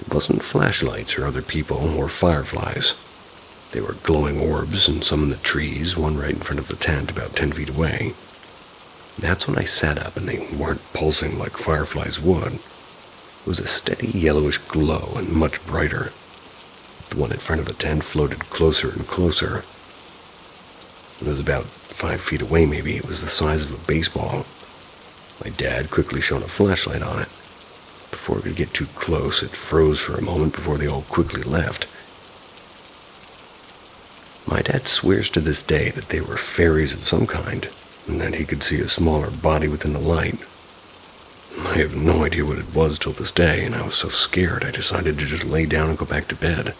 It wasn't flashlights or other people or fireflies. They were glowing orbs, and some in the trees, one right in front of the tent about 10 feet away. That's when I sat up, and they weren't pulsing like fireflies would. It was a steady yellowish glow and much brighter. The one in front of the tent floated closer and closer. It was about 5 feet away maybe. It was the size of a baseball. My dad quickly shone a flashlight on it. Before it could get too close, it froze for a moment before they all quickly left. My dad swears to this day that they were fairies of some kind, and that he could see a smaller body within the light. I have no idea what it was till this day, and I was so scared I decided to just lay down and go back to bed.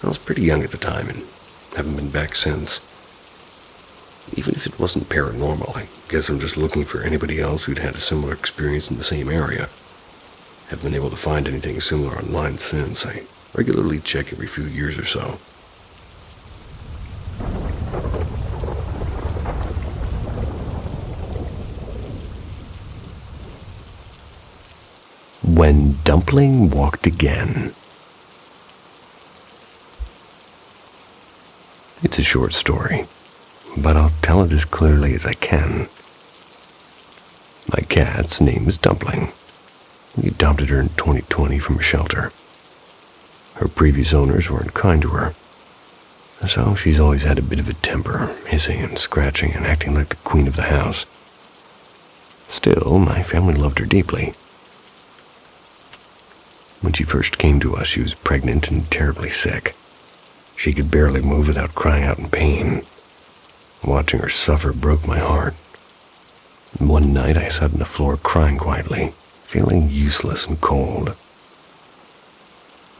I was pretty young at the time, and haven't been back since. Even if it wasn't paranormal, I guess I'm just looking for anybody else who'd had a similar experience in the same area. Haven't been able to find anything similar online since. I regularly check every few years or so. When Dumpling Walked Again. It's a short story, but I'll tell it as clearly as I can. My cat's name is Dumpling. We adopted her in 2020 from a shelter. Her previous owners weren't kind to her, so she's always had a bit of a temper, hissing and scratching and acting like the queen of the house. Still, my family loved her deeply. When she first came to us, she was pregnant and terribly sick. She could barely move without crying out in pain. Watching her suffer broke my heart. One night I sat on the floor crying quietly, feeling useless and cold.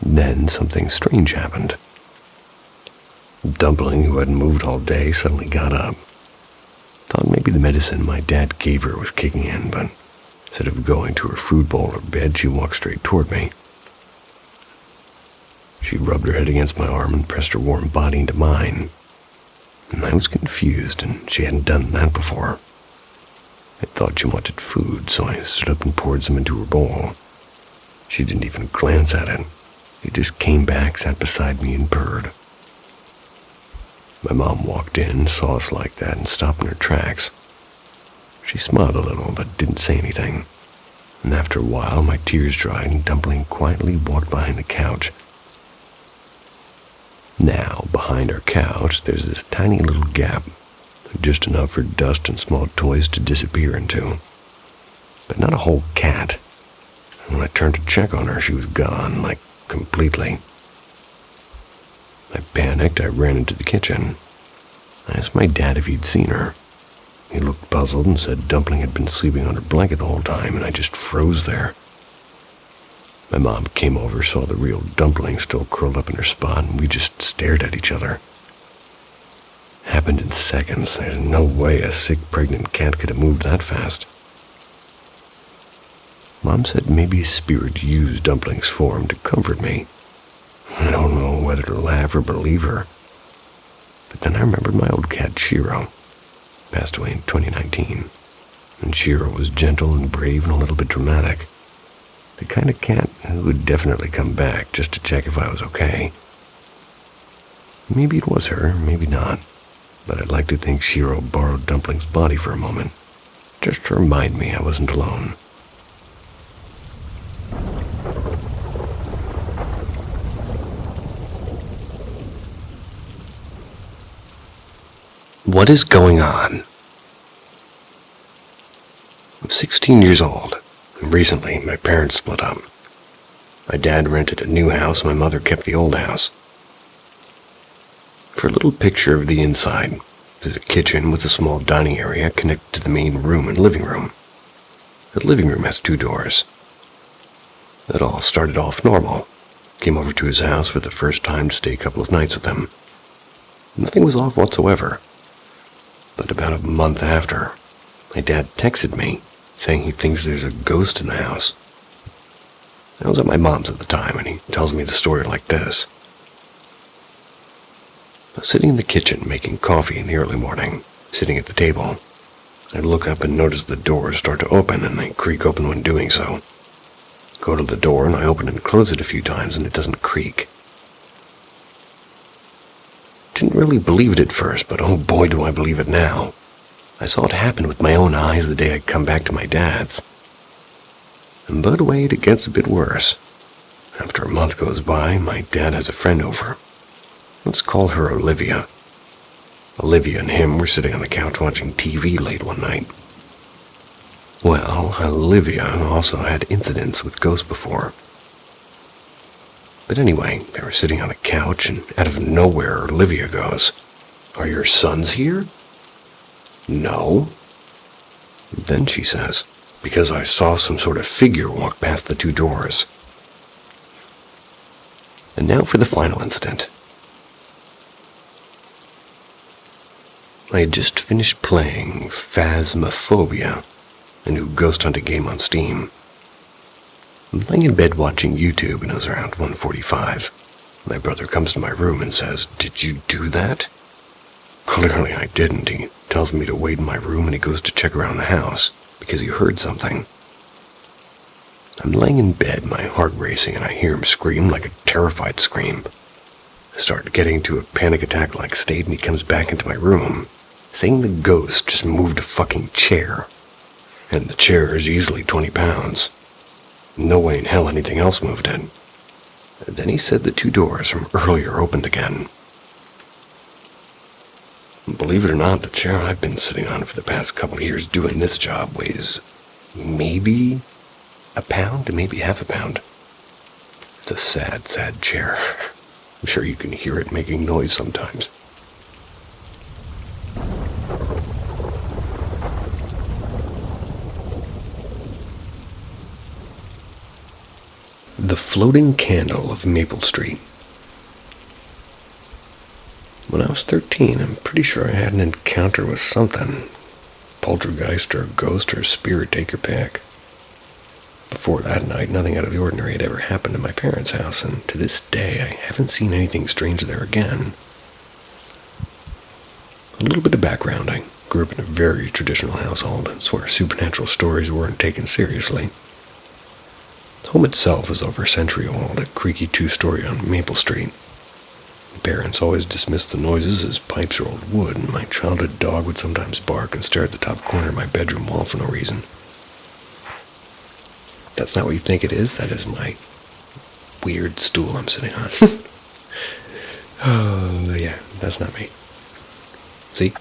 Then something strange happened. Dumpling, who hadn't moved all day, suddenly got up. Thought maybe the medicine my dad gave her was kicking in, but instead of going to her food bowl or bed, she walked straight toward me. She rubbed her head against my arm and pressed her warm body into mine. And I was confused, and she hadn't done that before. I thought she wanted food, so I stood up and poured some into her bowl. She didn't even glance at it. She just came back, sat beside me, and purred. My mom walked in, saw us like that, and stopped in her tracks. She smiled a little, but didn't say anything. And after a while, my tears dried, and Dumpling quietly walked behind the couch. Now, behind our couch, there's this tiny little gap, just enough for dust and small toys to disappear into. But not a whole cat. When I turned to check on her, she was gone, like completely. I panicked. I ran into the kitchen. I asked my dad if he'd seen her. He looked puzzled and said Dumpling had been sleeping on her blanket the whole time, and I just froze there. My mom came over, saw the real Dumpling still curled up in her spot, and we just stared at each other. Happened in seconds. There's no way a sick, pregnant cat could have moved that fast. Mom said maybe a spirit used Dumpling's form to comfort me. I don't know whether to laugh or believe her. But then I remembered my old cat, Shiro. Passed away in 2019. And Shiro was gentle and brave and a little bit dramatic. The kind of cat who would definitely come back just to check if I was okay. Maybe it was her, maybe not. But I'd like to think Shiro borrowed Dumpling's body for a moment, just to remind me I wasn't alone. What is going on? I'm 16 years old, and recently my parents split up. My dad rented a new house, my mother kept the old house. For a little picture of the inside, there's a kitchen with a small dining area connected to the main room and living room. The living room has 2 doors. It all started off normal. Came over to his house for the first time to stay a couple of nights with him. Nothing was off whatsoever. But about a month after, my dad texted me saying he thinks there's a ghost in the house. I was at my mom's at the time, and he tells me the story like this. I was sitting in the kitchen making coffee in the early morning, sitting at the table. I look up and notice the doors start to open, and they creak open when doing so. Go to the door, and I open and close it a few times, and it doesn't creak. Didn't really believe it at first, but oh boy do I believe it now. I saw it happen with my own eyes the day I'd come back to my dad's. But wait, it gets a bit worse. After a month goes by, my dad has a friend over. Let's call her Olivia. Olivia and him were sitting on the couch watching TV late one night. Well, Olivia also had incidents with ghosts before. But anyway, they were sitting on the couch, and out of nowhere, Olivia goes, "Are your sons here?" "No." Then she says, "Because I saw some sort of figure walk past the two doors." And now for the final incident. I had just finished playing Phasmophobia, a new ghost hunting game on Steam. I'm laying in bed watching YouTube, and it was around 1:45. My brother comes to my room and says, "Did you do that?" Clearly I didn't. He tells me to wait in my room, and he goes to check around the house because he heard something. I'm laying in bed, my heart racing, and I hear him scream like a terrified scream. I start getting into a panic attack-like state, and he comes back into my room, saying the ghost just moved a fucking chair. And the chair is easily 20 pounds. No way in hell anything else moved it. Then he said the two doors from earlier opened again. Believe it or not, the chair I've been sitting on for the past couple of years doing this job weighs maybe a pound, maybe half a pound. It's a sad, sad chair. I'm sure you can hear it making noise sometimes. The Floating Candle of Maple Street. When I was 13, I'm pretty sure I had an encounter with something. Poltergeist or ghost or spirit, take your pick. Before that night, nothing out of the ordinary had ever happened in my parents' house, and to this day, I haven't seen anything strange there again. A little bit of background. I grew up in a very traditional household. It's where supernatural stories weren't taken seriously. The home itself is over a century old, a creaky two-story on Maple Street. My parents always dismissed the noises as pipes or old wood, and my childhood dog would sometimes bark and stare at the top corner of my bedroom wall for no reason. That's not what you think it is. That is my weird stool I'm sitting on. Oh, yeah, that's not me. See?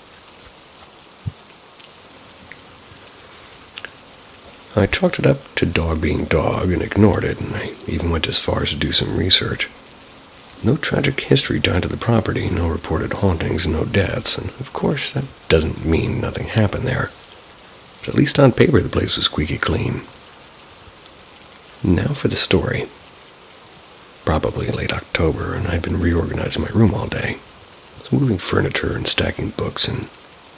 I chalked it up to dog being dog and ignored it, and I even went as far as to do some research. No tragic history tied to the property, no reported hauntings, no deaths, and of course that doesn't mean nothing happened there. But at least on paper the place was squeaky clean. Now for the story. Probably late October, and I'd been reorganizing my room all day. I was moving furniture and stacking books and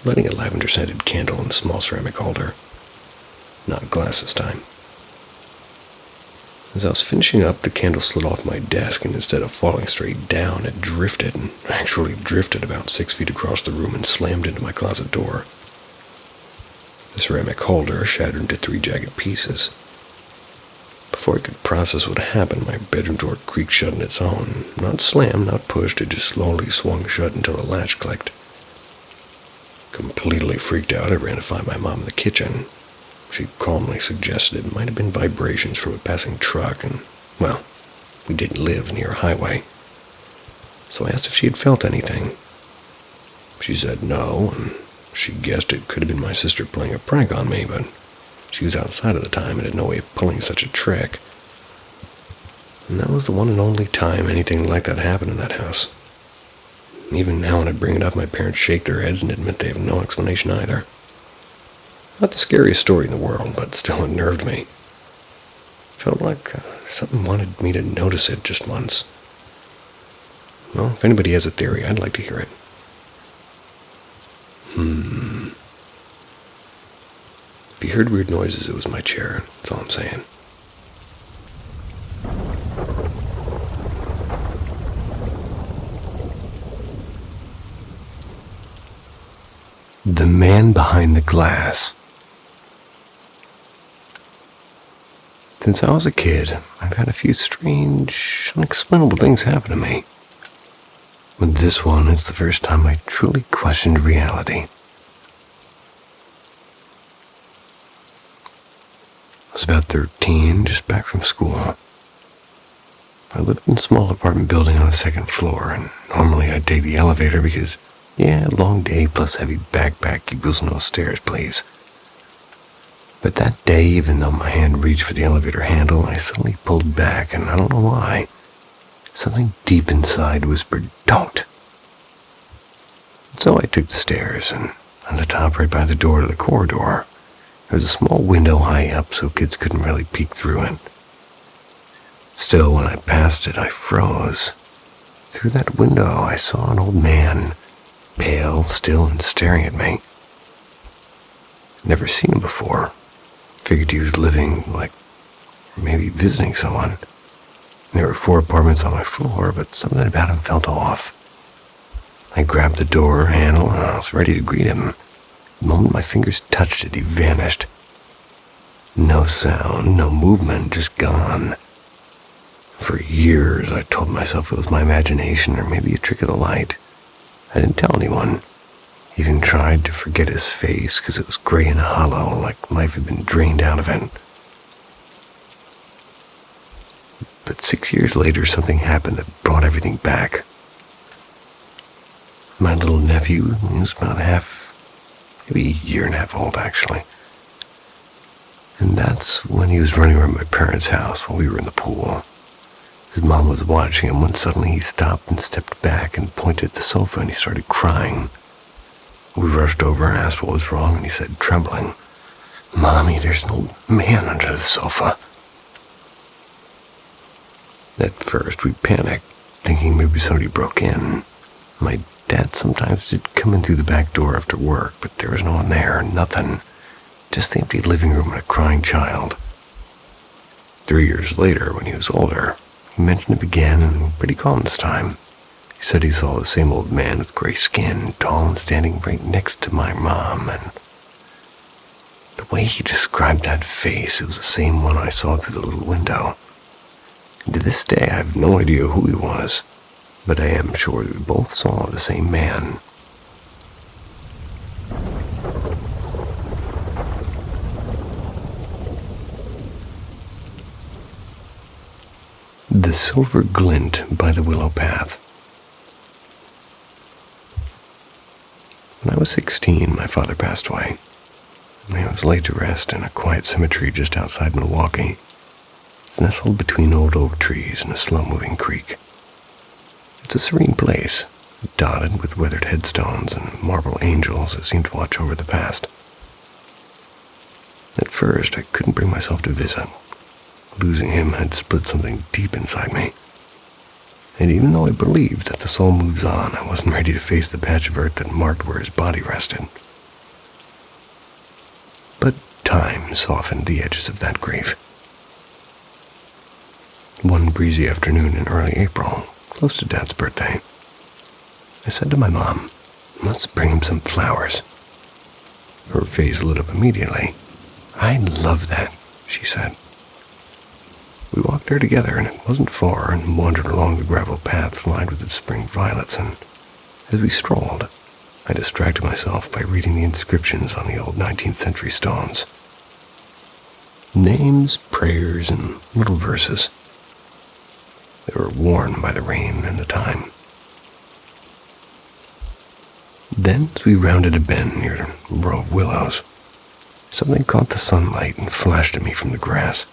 lighting a lavender-scented candle in a small ceramic holder. Not glass this time. As I was finishing up, the candle slid off my desk, and instead of falling straight down, it drifted, and actually drifted about 6 feet across the room and slammed into my closet door. The ceramic holder shattered into 3 jagged pieces. Before I could process what happened, my bedroom door creaked shut on its own. Not slammed, not pushed, it just slowly swung shut until a latch clicked. Completely freaked out, I ran to find my mom in the kitchen. She calmly suggested it might have been vibrations from a passing truck, and, well, we didn't live near a highway. So I asked if she had felt anything. She said no, and she guessed it could have been my sister playing a prank on me, but she was outside at the time and had no way of pulling such a trick. And that was the one and only time anything like that happened in that house. Even now when I bring it up, my parents shake their heads and admit they have no explanation either. Not the scariest story in the world, but still unnerved me. Felt like something wanted me to notice it just once. Well, if anybody has a theory, I'd like to hear it. If you heard weird noises, it was my chair. That's all I'm saying. The man behind the glass. Since I was a kid, I've had a few strange, unexplainable things happen to me. But this one is the first time I truly questioned reality. I was about 13, just back from school. I lived in a small apartment building on the second floor, and normally I'd take the elevator because, long day plus heavy backpack equals no stairs, please. But that day, even though my hand reached for the elevator handle, I suddenly pulled back, and I don't know why. Something deep inside whispered, "Don't." So I took the stairs, and on the top right by the door to the corridor, there was a small window high up so kids couldn't really peek through it. Still, when I passed it, I froze. Through that window, I saw an old man, pale, still, and staring at me. Never seen him before. Figured he was living, or maybe visiting someone. There were 4 apartments on my floor, but something about him felt off. I grabbed the door handle and I was ready to greet him. The moment my fingers touched it, he vanished. No sound, no movement, just gone. For years, I told myself it was my imagination or maybe a trick of the light. I didn't tell anyone. Even tried to forget his face because it was gray and hollow, like life had been drained out of it. But 6 years later, something happened that brought everything back. My little nephew, he was about maybe a year and a half old, actually. And that's when he was running around my parents' house while we were in the pool. His mom was watching him when suddenly he stopped and stepped back and pointed at the sofa and he started crying. We rushed over and asked what was wrong, and he said, trembling, "Mommy, there's no man under the sofa." At first, we panicked, thinking maybe somebody broke in. My dad sometimes did come in through the back door after work, but there was no one there, nothing. Just the empty living room and a crying child. 3 years later, when he was older, he mentioned it again and pretty calm this time. He said he saw the same old man with gray skin, tall and standing right next to my mom, and the way he described that face, it was the same one I saw through the little window. And to this day, I have no idea who he was, but I am sure that we both saw the same man. The Silver Glint by the Willow Path. When I was 16, my father passed away. He was laid to rest in a quiet cemetery just outside Milwaukee. It's nestled between old oak trees and a slow-moving creek. It's a serene place, dotted with weathered headstones and marble angels that seem to watch over the past. At first, I couldn't bring myself to visit. Losing him had split something deep inside me. And even though I believed that the soul moves on, I wasn't ready to face the patch of earth that marked where his body rested. But time softened the edges of that grief. One breezy afternoon in early April, close to Dad's birthday, I said to my mom, "Let's bring him some flowers." Her face lit up immediately. "I love that," she said. We walked there together, and it wasn't far, and wandered along the gravel paths lined with the spring violets, and as we strolled, I distracted myself by reading the inscriptions on the old 19th century stones. Names, prayers, and little verses. They were worn by the rain and the time. Then, as we rounded a bend near a row of willows, something caught the sunlight and flashed at me from the grass.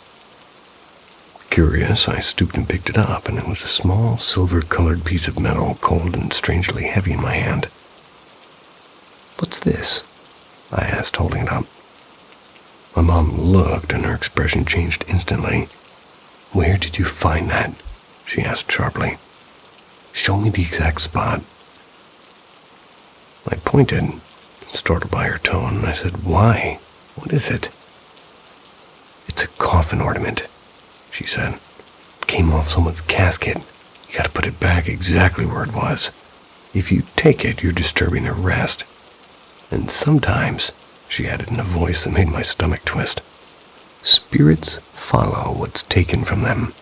Curious, I stooped and picked it up, and it was a small silver-colored piece of metal, cold and strangely heavy in my hand. "What's this?" I asked, holding it up. My mom looked, and her expression changed instantly. "Where did you find that?" she asked sharply. "Show me the exact spot." I pointed, startled by her tone, and I said, "Why? What is it?" "It's a coffin ornament," she said. "It came off someone's casket. You gotta put it back exactly where it was. If you take it, you're disturbing their rest. And sometimes," she added in a voice that made my stomach twist, "spirits follow what's taken from them."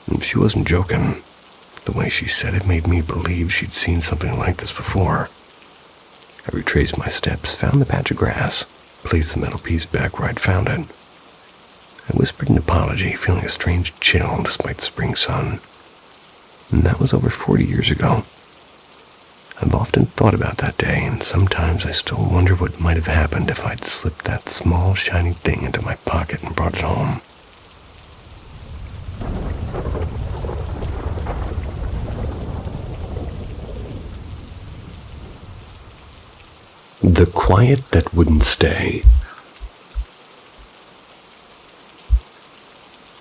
And she wasn't joking. The way she said it made me believe she'd seen something like this before. I retraced my steps, found the patch of grass, placed the metal piece back where I'd found it. I whispered an apology, feeling a strange chill despite the spring sun. And that was over 40 years ago. I've often thought about that day, and sometimes I still wonder what might have happened if I'd slipped that small, shiny thing into my pocket and brought it home. The quiet that wouldn't stay.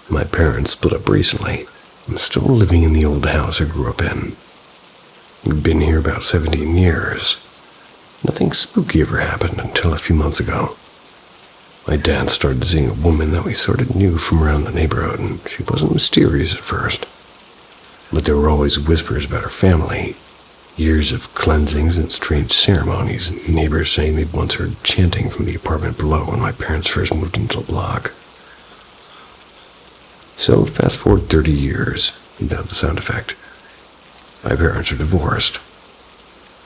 My parents split up recently. I'm still living in the old house I grew up in. We've been here about 17 years. Nothing spooky ever happened until a few months ago. My dad started seeing a woman that we sort of knew from around the neighborhood, and she wasn't mysterious at first. But there were always whispers about her family. Years of cleansings and strange ceremonies, and neighbors saying they'd once heard chanting from the apartment below when my parents first moved into the block. So fast forward 30 years, without the sound effect. My parents are divorced.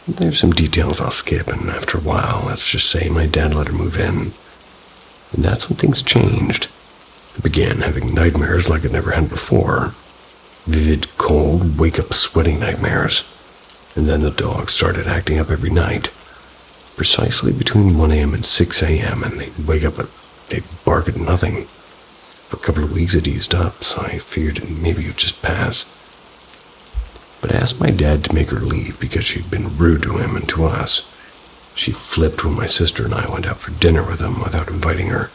There's some details I'll skip, and after a while, let's just say my dad let her move in. And that's when things changed. I began having nightmares like I'd never had before. Vivid, cold, wake-up sweating nightmares. And then the dogs started acting up every night. Precisely between 1 a.m. and 6 a.m. and they'd wake up and they'd bark at nothing. For a couple of weeks it eased up, so I figured maybe it would just pass. But I asked my dad to make her leave because she'd been rude to him and to us. She flipped when my sister and I went out for dinner with him without inviting her.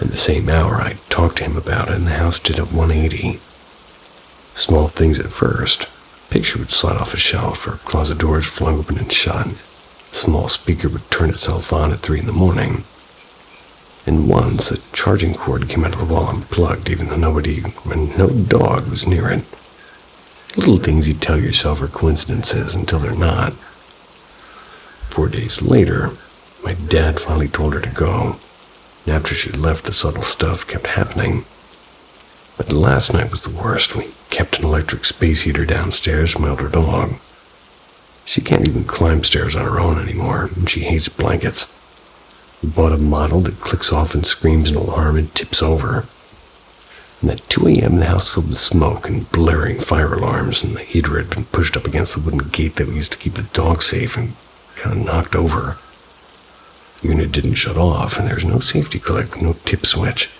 In the same hour, I talked to him about it, and the house did a 180. Small things at first. A picture would slide off a shelf, or closet doors flung open and shut. A small speaker would turn itself on at 3 a.m. And once, a charging cord came out of the wall unplugged, even though nobody and no dog was near it. Little things you tell yourself are coincidences until they're not. 4 days later, my dad finally told her to go. And after she left, the subtle stuff kept happening. But last night was the worst. We kept an electric space heater downstairs for my older dog. She can't even climb stairs on her own anymore, and she hates blankets. We bought a model that clicks off and screams an alarm and tips over. And at 2 a.m. the house filled with smoke and blaring fire alarms, and the heater had been pushed up against the wooden gate that we used to keep the dog safe and kind of knocked over. The unit didn't shut off, and there was no safety click, no tip switch.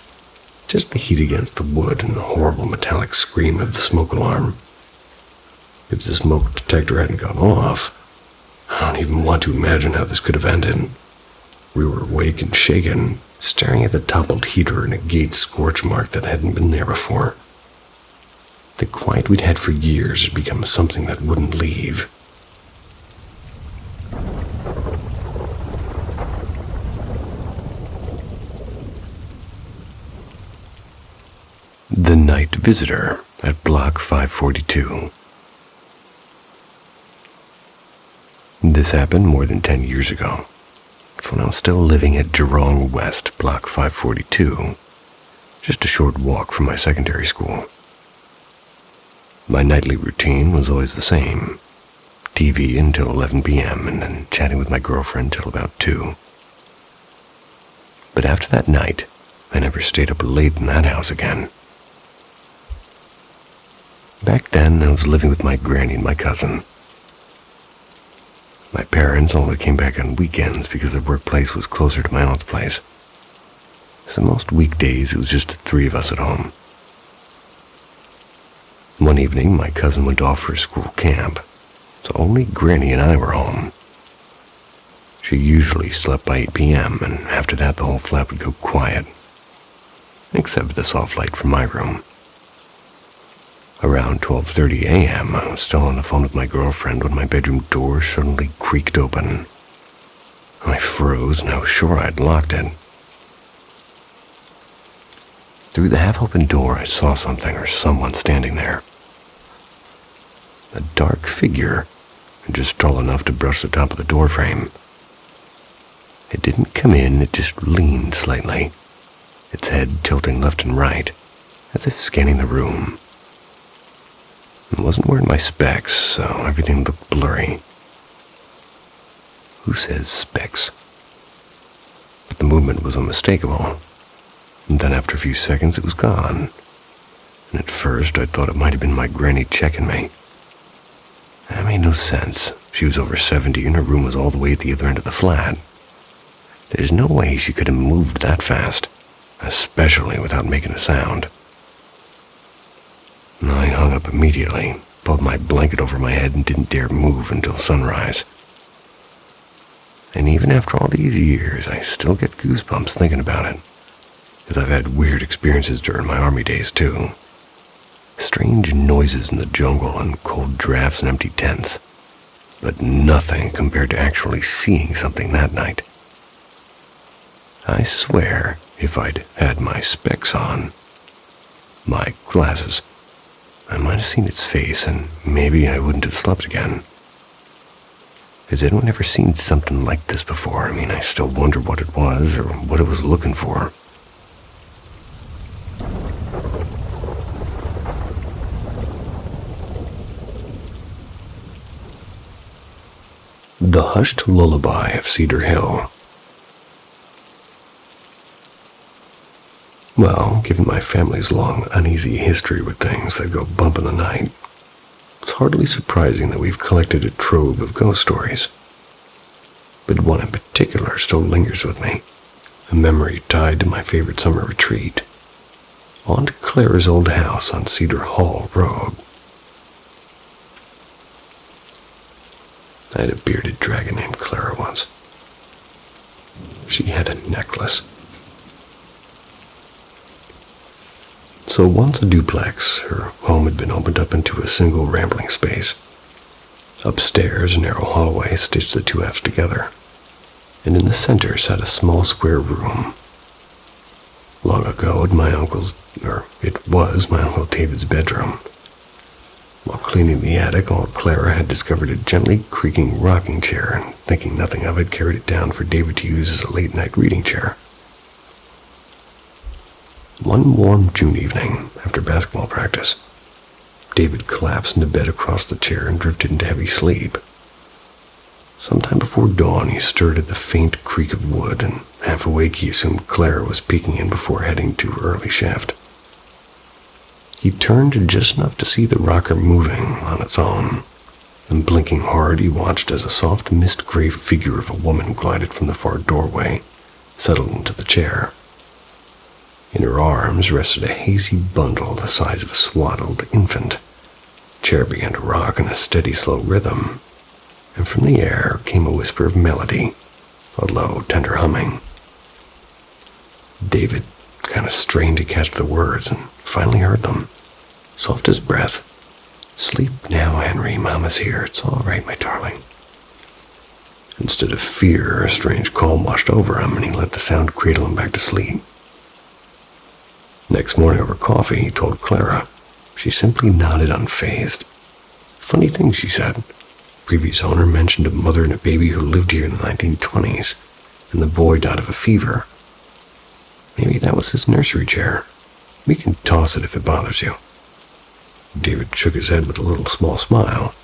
Just the heat against the wood and the horrible metallic scream of the smoke alarm. If the smoke detector hadn't gone off, I don't even want to imagine how this could have ended. We were awake and shaken, staring at the toppled heater and a gate scorch mark that hadn't been there before. The quiet we'd had for years had become something that wouldn't leave. The Night Visitor at Block 542. This happened more than 10 years ago. It's when I was still living at Jurong West, Block 542, just a short walk from my secondary school. My nightly routine was always the same. TV until 11 p.m. and then chatting with my girlfriend till about 2. But after that night, I never stayed up late in that house again. Back then, I was living with my granny and my cousin. My parents only came back on weekends because their workplace was closer to my aunt's place. So most weekdays, it was just the 3 of us at home. One evening, my cousin went off for school camp, so only Granny and I were home. She usually slept by 8 p.m., and after that, the whole flat would go quiet. except for the soft light from my room. Around 12:30 a.m., I was still on the phone with my girlfriend when my bedroom door suddenly creaked open. I froze and I was sure I'd locked it. Through the half-open door, I saw something or someone standing there. A dark figure, just tall enough to brush the top of the door frame. It didn't come in, it just leaned slightly, its head tilting left and right, as if scanning the room. I wasn't wearing my specs, so everything looked blurry. Who says specs? But the movement was unmistakable, and then after a few seconds it was gone. And at first I thought it might have been my granny checking me. That made no sense. She was over 70 and her room was all the way at the other end of the flat. There's no way she could have moved that fast, especially without making a sound. I hung up immediately, pulled my blanket over my head and didn't dare move until sunrise. And even after all these years, I still get goosebumps thinking about it, because I've had weird experiences during my army days too. Strange noises in the jungle and cold drafts and empty tents, but nothing compared to actually seeing something that night. I swear, if I'd had my specs on, my glasses, I might have seen its face and maybe I wouldn't have slept again. Has anyone ever seen something like this before? I mean, I still wonder what it was or what it was looking for. The Hushed Lullaby of Cedar Hill. Well, given my family's long, uneasy history with things that go bump in the night, it's hardly surprising that we've collected a trove of ghost stories. But one in particular still lingers with me, a memory tied to my favorite summer retreat, Aunt Clara's old house on Cedar Hall Road. I had a bearded dragon named Clara once. She had a necklace. So once a duplex, her home had been opened up into a single rambling space. Upstairs, a narrow hallway stitched the two halves together, and in the center sat a small square room. Long ago, it was my Uncle David's bedroom. While cleaning the attic, Aunt Clara had discovered a gently creaking rocking chair and, thinking nothing of it, carried it down for David to use as a late-night reading chair. One warm June evening, after basketball practice, David collapsed into bed across the chair and drifted into heavy sleep. Sometime before dawn, he stirred at the faint creak of wood, and half awake he assumed Clara was peeking in before heading to her early shift. He turned just enough to see the rocker moving on its own, and blinking hard, he watched as a soft mist-gray figure of a woman glided from the far doorway, settled into the chair. In her arms rested a hazy bundle the size of a swaddled infant. The chair began to rock in a steady, slow rhythm, and from the air came a whisper of melody, a low, tender humming. David kind of strained to catch the words and finally heard them, soft as breath. "Sleep now, Henry. Mama's here. It's all right, my darling." Instead of fear, a strange calm washed over him, and he let the sound cradle him back to sleep. Next morning over coffee, he told Clara. She simply nodded unfazed. "Funny thing," she said. Previous owner mentioned a mother and a baby who lived here in the 1920s, and the boy died of a fever. Maybe that was his nursery chair. We can toss it if it bothers you." David shook his head with a little small smile.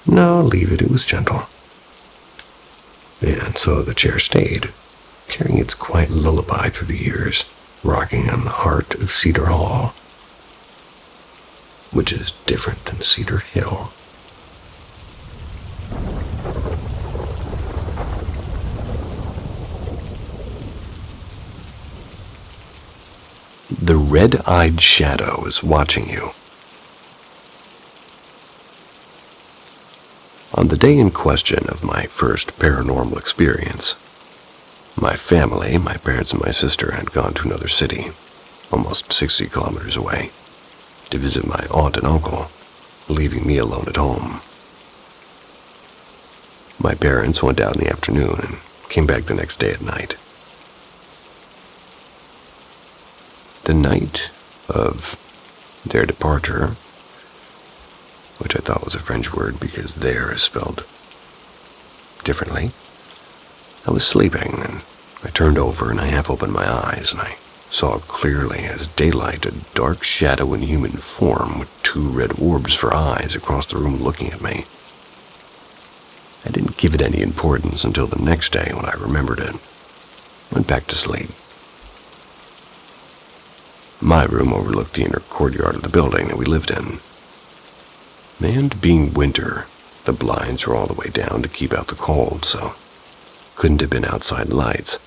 "No, leave it. It was gentle." And so the chair stayed, carrying its quiet lullaby through the years, rocking on the heart of Cedar Hall, which is different than Cedar Hill. The red-eyed shadow is watching you. On the day in question of my first paranormal experience, my family, my parents and my sister, had gone to another city. almost 60 kilometers away, to visit my aunt and uncle, leaving me alone at home. My parents went out in the afternoon and came back the next day at night. The night of their departure, which I thought was a French word because there is spelled differently, I was sleeping and I turned over and I half opened my eyes and I saw clearly as daylight a dark shadow in human form with two red orbs for eyes across the room looking at me. I didn't give it any importance until the next day when I remembered it. Went back to sleep. My room overlooked the inner courtyard of the building that we lived in. And being winter, the blinds were all the way down to keep out the cold, so couldn't have been outside lights.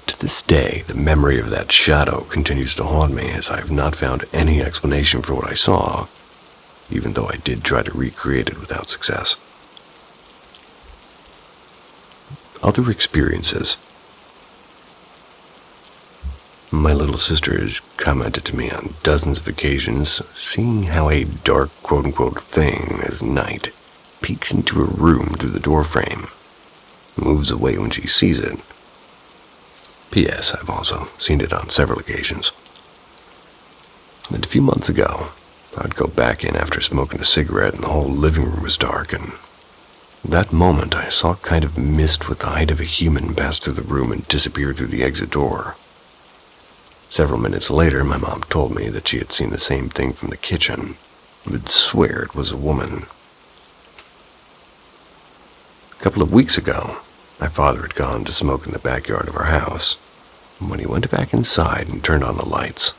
To this day, the memory of that shadow continues to haunt me, as I have not found any explanation for what I saw, even though I did try to recreate it without success. Other experiences. My little sister has commented to me on dozens of occasions, seeing how a dark quote-unquote thing as night peeks into her room through the doorframe, moves away when she sees it. P.S. I've also seen it on several occasions. And a few months ago, I would go back in after smoking a cigarette and the whole living room was dark, and that moment I saw a kind of mist with the height of a human pass through the room and disappear through the exit door. Several minutes later, my mom told me that she had seen the same thing from the kitchen, and would swear it was a woman. A couple of weeks ago, my father had gone to smoke in the backyard of our house, and when he went back inside and turned on the lights,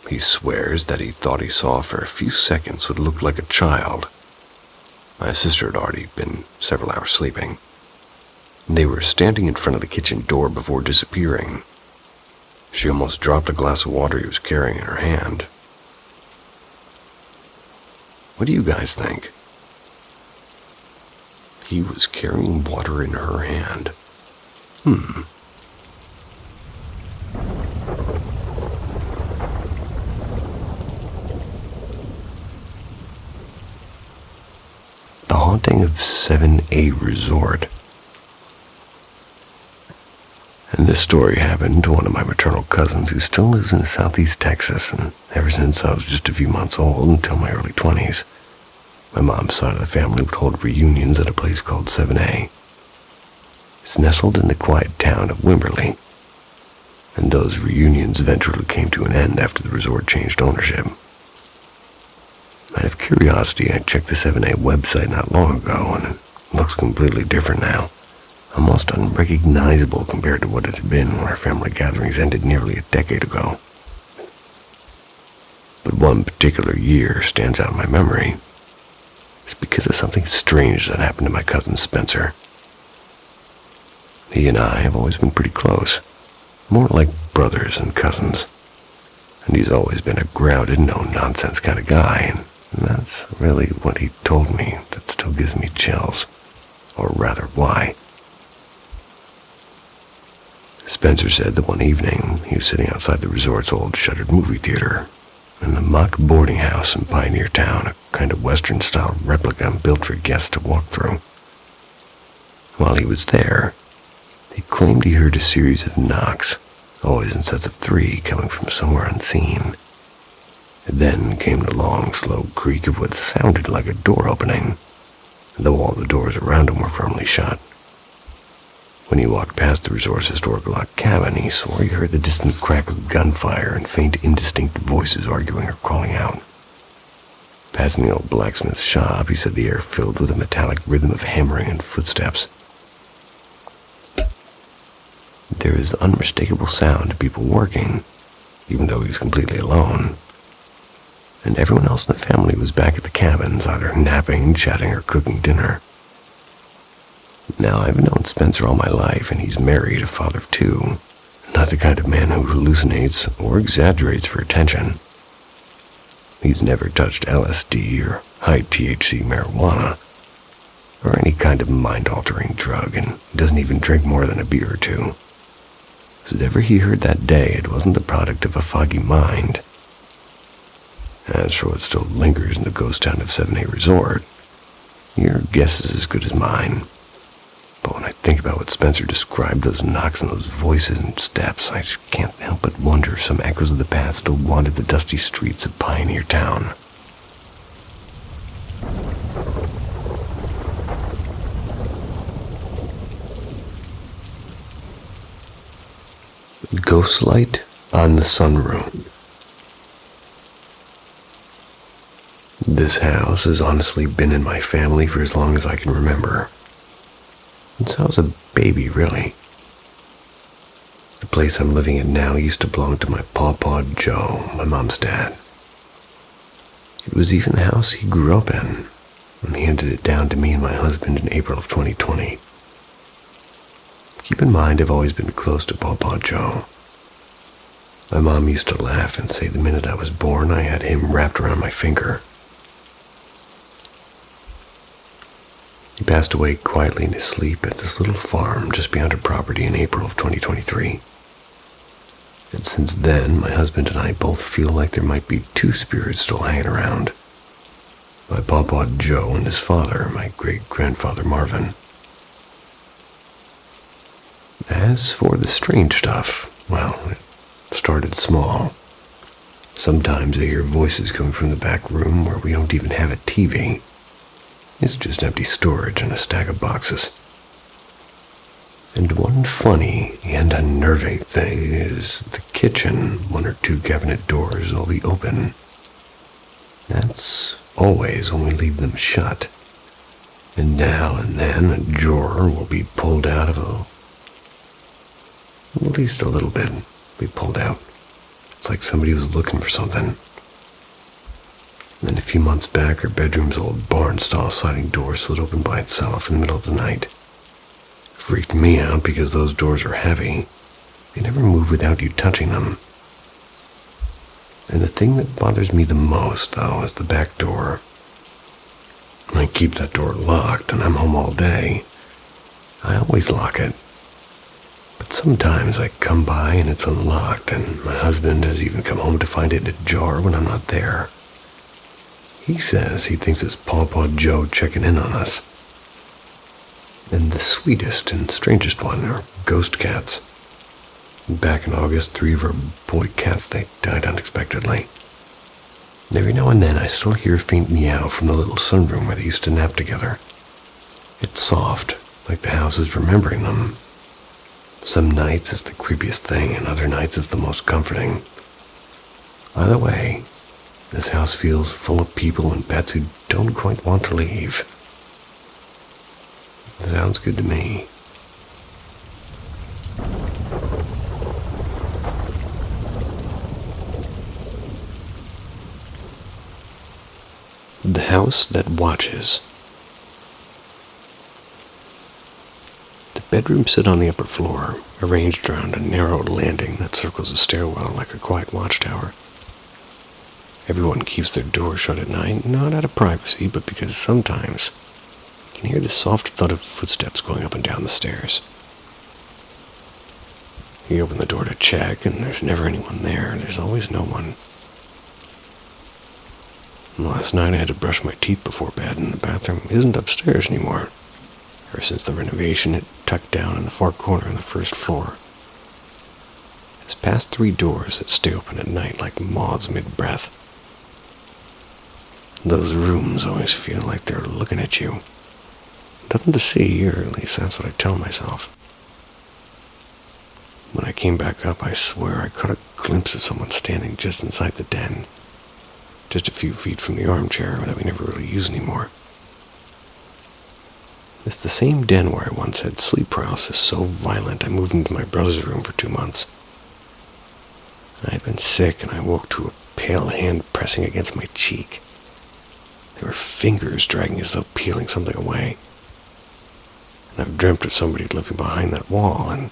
he swears that he thought he saw for a few seconds what looked like a child. My sister had already been several hours sleeping. They were standing in front of the kitchen door before disappearing. She almost dropped a glass of water he was carrying in her hand. What do you guys think? He was carrying water in her hand. The Haunting of 7A Resort. And this story happened to one of my maternal cousins who still lives in southeast Texas, and ever since I was just a few months old until my early 20s, my mom's side of the family would hold reunions at a place called 7A. It's nestled in the quiet town of Wimberley, and those reunions eventually came to an end after the resort changed ownership. Out of curiosity, I checked the 7A website not long ago, and it looks completely different now. Almost unrecognizable compared to what it had been when our family gatherings ended nearly a decade ago. But one particular year stands out in my memory. It's because of something strange that happened to my cousin Spencer. He and I have always been pretty close, more like brothers and cousins. And he's always been a grounded, no-nonsense kind of guy, and that's really what he told me that still gives me chills. Or rather, why. Spencer said that one evening he was sitting outside the resort's old shuttered movie theater in the mock boarding house in Pioneer Town, a kind of Western-style replica built for guests to walk through. While he was there, he claimed he heard a series of knocks, always in sets of 3, coming from somewhere unseen. Then came the long, slow creak of what sounded like a door opening, though all the doors around him were firmly shut. When he walked past the resort's historic locked cabin, he swore he heard the distant crack of gunfire and faint, indistinct voices arguing or calling out. Passing the old blacksmith's shop, he said the air filled with a metallic rhythm of hammering and footsteps. There was unmistakable sound of people working, even though he was completely alone. And everyone else in the family was back at the cabins, either napping, chatting, or cooking dinner. Now, I've known Spencer all my life, and he's married, a father of 2, not the kind of man who hallucinates or exaggerates for attention. He's never touched LSD or high-THC marijuana, or any kind of mind-altering drug, and he doesn't even drink more than a beer or 2. whatever he heard that day, it wasn't the product of a foggy mind. As for what still lingers in the ghost town of 7A Resort, your guess is as good as mine. But when I think about what Spencer described, those knocks and those voices and steps, I just can't help but wonder if some echoes of the past still wandered the dusty streets of Pioneer Town. Ghost light on the sunroom. This house has honestly been in my family for as long as I can remember. Since I was a baby, really. The place I'm living in now used to belong to my pawpaw Joe, my mom's dad. It was even the house he grew up in, and he handed it down to me and my husband in April of 2020. Keep in mind, I've always been close to Pawpaw Joe. My mom used to laugh and say the minute I was born, I had him wrapped around my finger. He passed away quietly in his sleep at this little farm just beyond our property in April of 2023. And since then, my husband and I both feel like there might be two spirits still hanging around. My Pawpaw Joe and his father, my great-grandfather Marvin. As for the strange stuff, well, it started small. Sometimes I hear voices coming from the back room where we don't even have a TV. It's just empty storage and a stack of boxes. And one funny and unnerving thing is the kitchen, one or two cabinet doors will be open. That's always when we leave them shut. And now and then a drawer will be pulled out of at least a little bit be pulled out. It's like somebody was looking for something. And then a few months back, our bedroom's old barn stall sliding door slid open by itself in the middle of the night. It freaked me out because those doors are heavy. They never move without you touching them. And the thing that bothers me the most, though, is the back door. I keep that door locked and I'm home all day. I always lock it. But sometimes I come by and it's unlocked, and my husband has even come home to find it ajar when I'm not there. He says he thinks it's Pawpaw Joe checking in on us. And the sweetest and strangest one are ghost cats. Back in August, 3 of our boy cats, they died unexpectedly. And every now and then I still hear a faint meow from the little sunroom where they used to nap together. It's soft, like the house is remembering them. Some nights it's the creepiest thing, and other nights it's the most comforting. Either way, this house feels full of people and pets who don't quite want to leave. Sounds good to me. The house that watches. The bedrooms sit on the upper floor, arranged around a narrow landing that circles a stairwell like a quiet watchtower. Everyone keeps their doors shut at night, not out of privacy, but because sometimes you can hear the soft thud of footsteps going up and down the stairs. You open the door to check, and there's never anyone there. There's always no one. And last night I had to brush my teeth before bed, and the bathroom isn't upstairs anymore. Ever since the renovation, it tucked down in the far corner on the first floor. It's past 3 doors that stay open at night like moths mid-breath. Those rooms always feel like they're looking at you. Nothing to see, or at least that's what I tell myself. When I came back up, I swear I caught a glimpse of someone standing just inside the den, just a few feet from the armchair that we never really use anymore. It's the same den where I once had sleep paralysis so violent I moved into my brother's room for 2 months. I had been sick, and I woke to a pale hand pressing against my cheek. There were fingers dragging as though peeling something away. And I've dreamt of somebody living behind that wall, and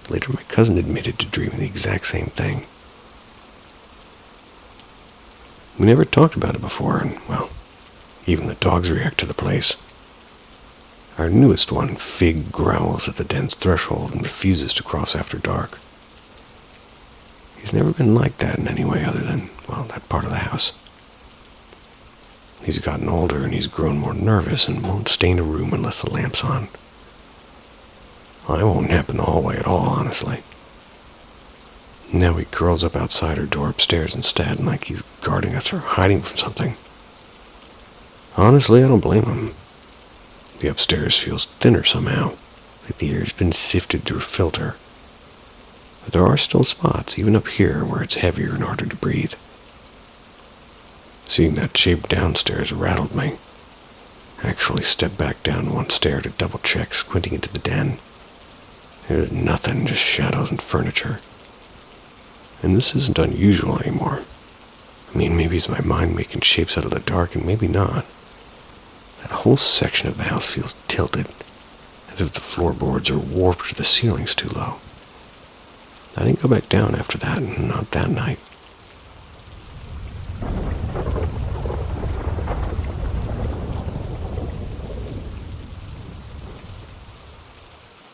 later my cousin admitted to dreaming the exact same thing. We never talked about it before, and, well, even the dogs react to the place. Our newest one, Fig, growls at the den's threshold and refuses to cross after dark. He's never been like that in any way other than, well, that part of the house. He's gotten older and he's grown more nervous and won't stay in a room unless the lamp's on. I won't nap in the hallway at all, honestly. Now he curls up outside her door upstairs instead, like he's guarding us or hiding from something. Honestly, I don't blame him. The upstairs feels thinner somehow, like the air's been sifted through a filter. But there are still spots, even up here, where it's heavier and harder to breathe. Seeing that shape downstairs rattled me. I actually stepped back down one stair to double-check, squinting into the den. There was nothing, just shadows and furniture. And this isn't unusual anymore. I mean, maybe it's my mind making shapes out of the dark, and maybe not. That whole section of the house feels tilted, as if the floorboards are warped or the ceiling's too low. I didn't go back down after that, not that night.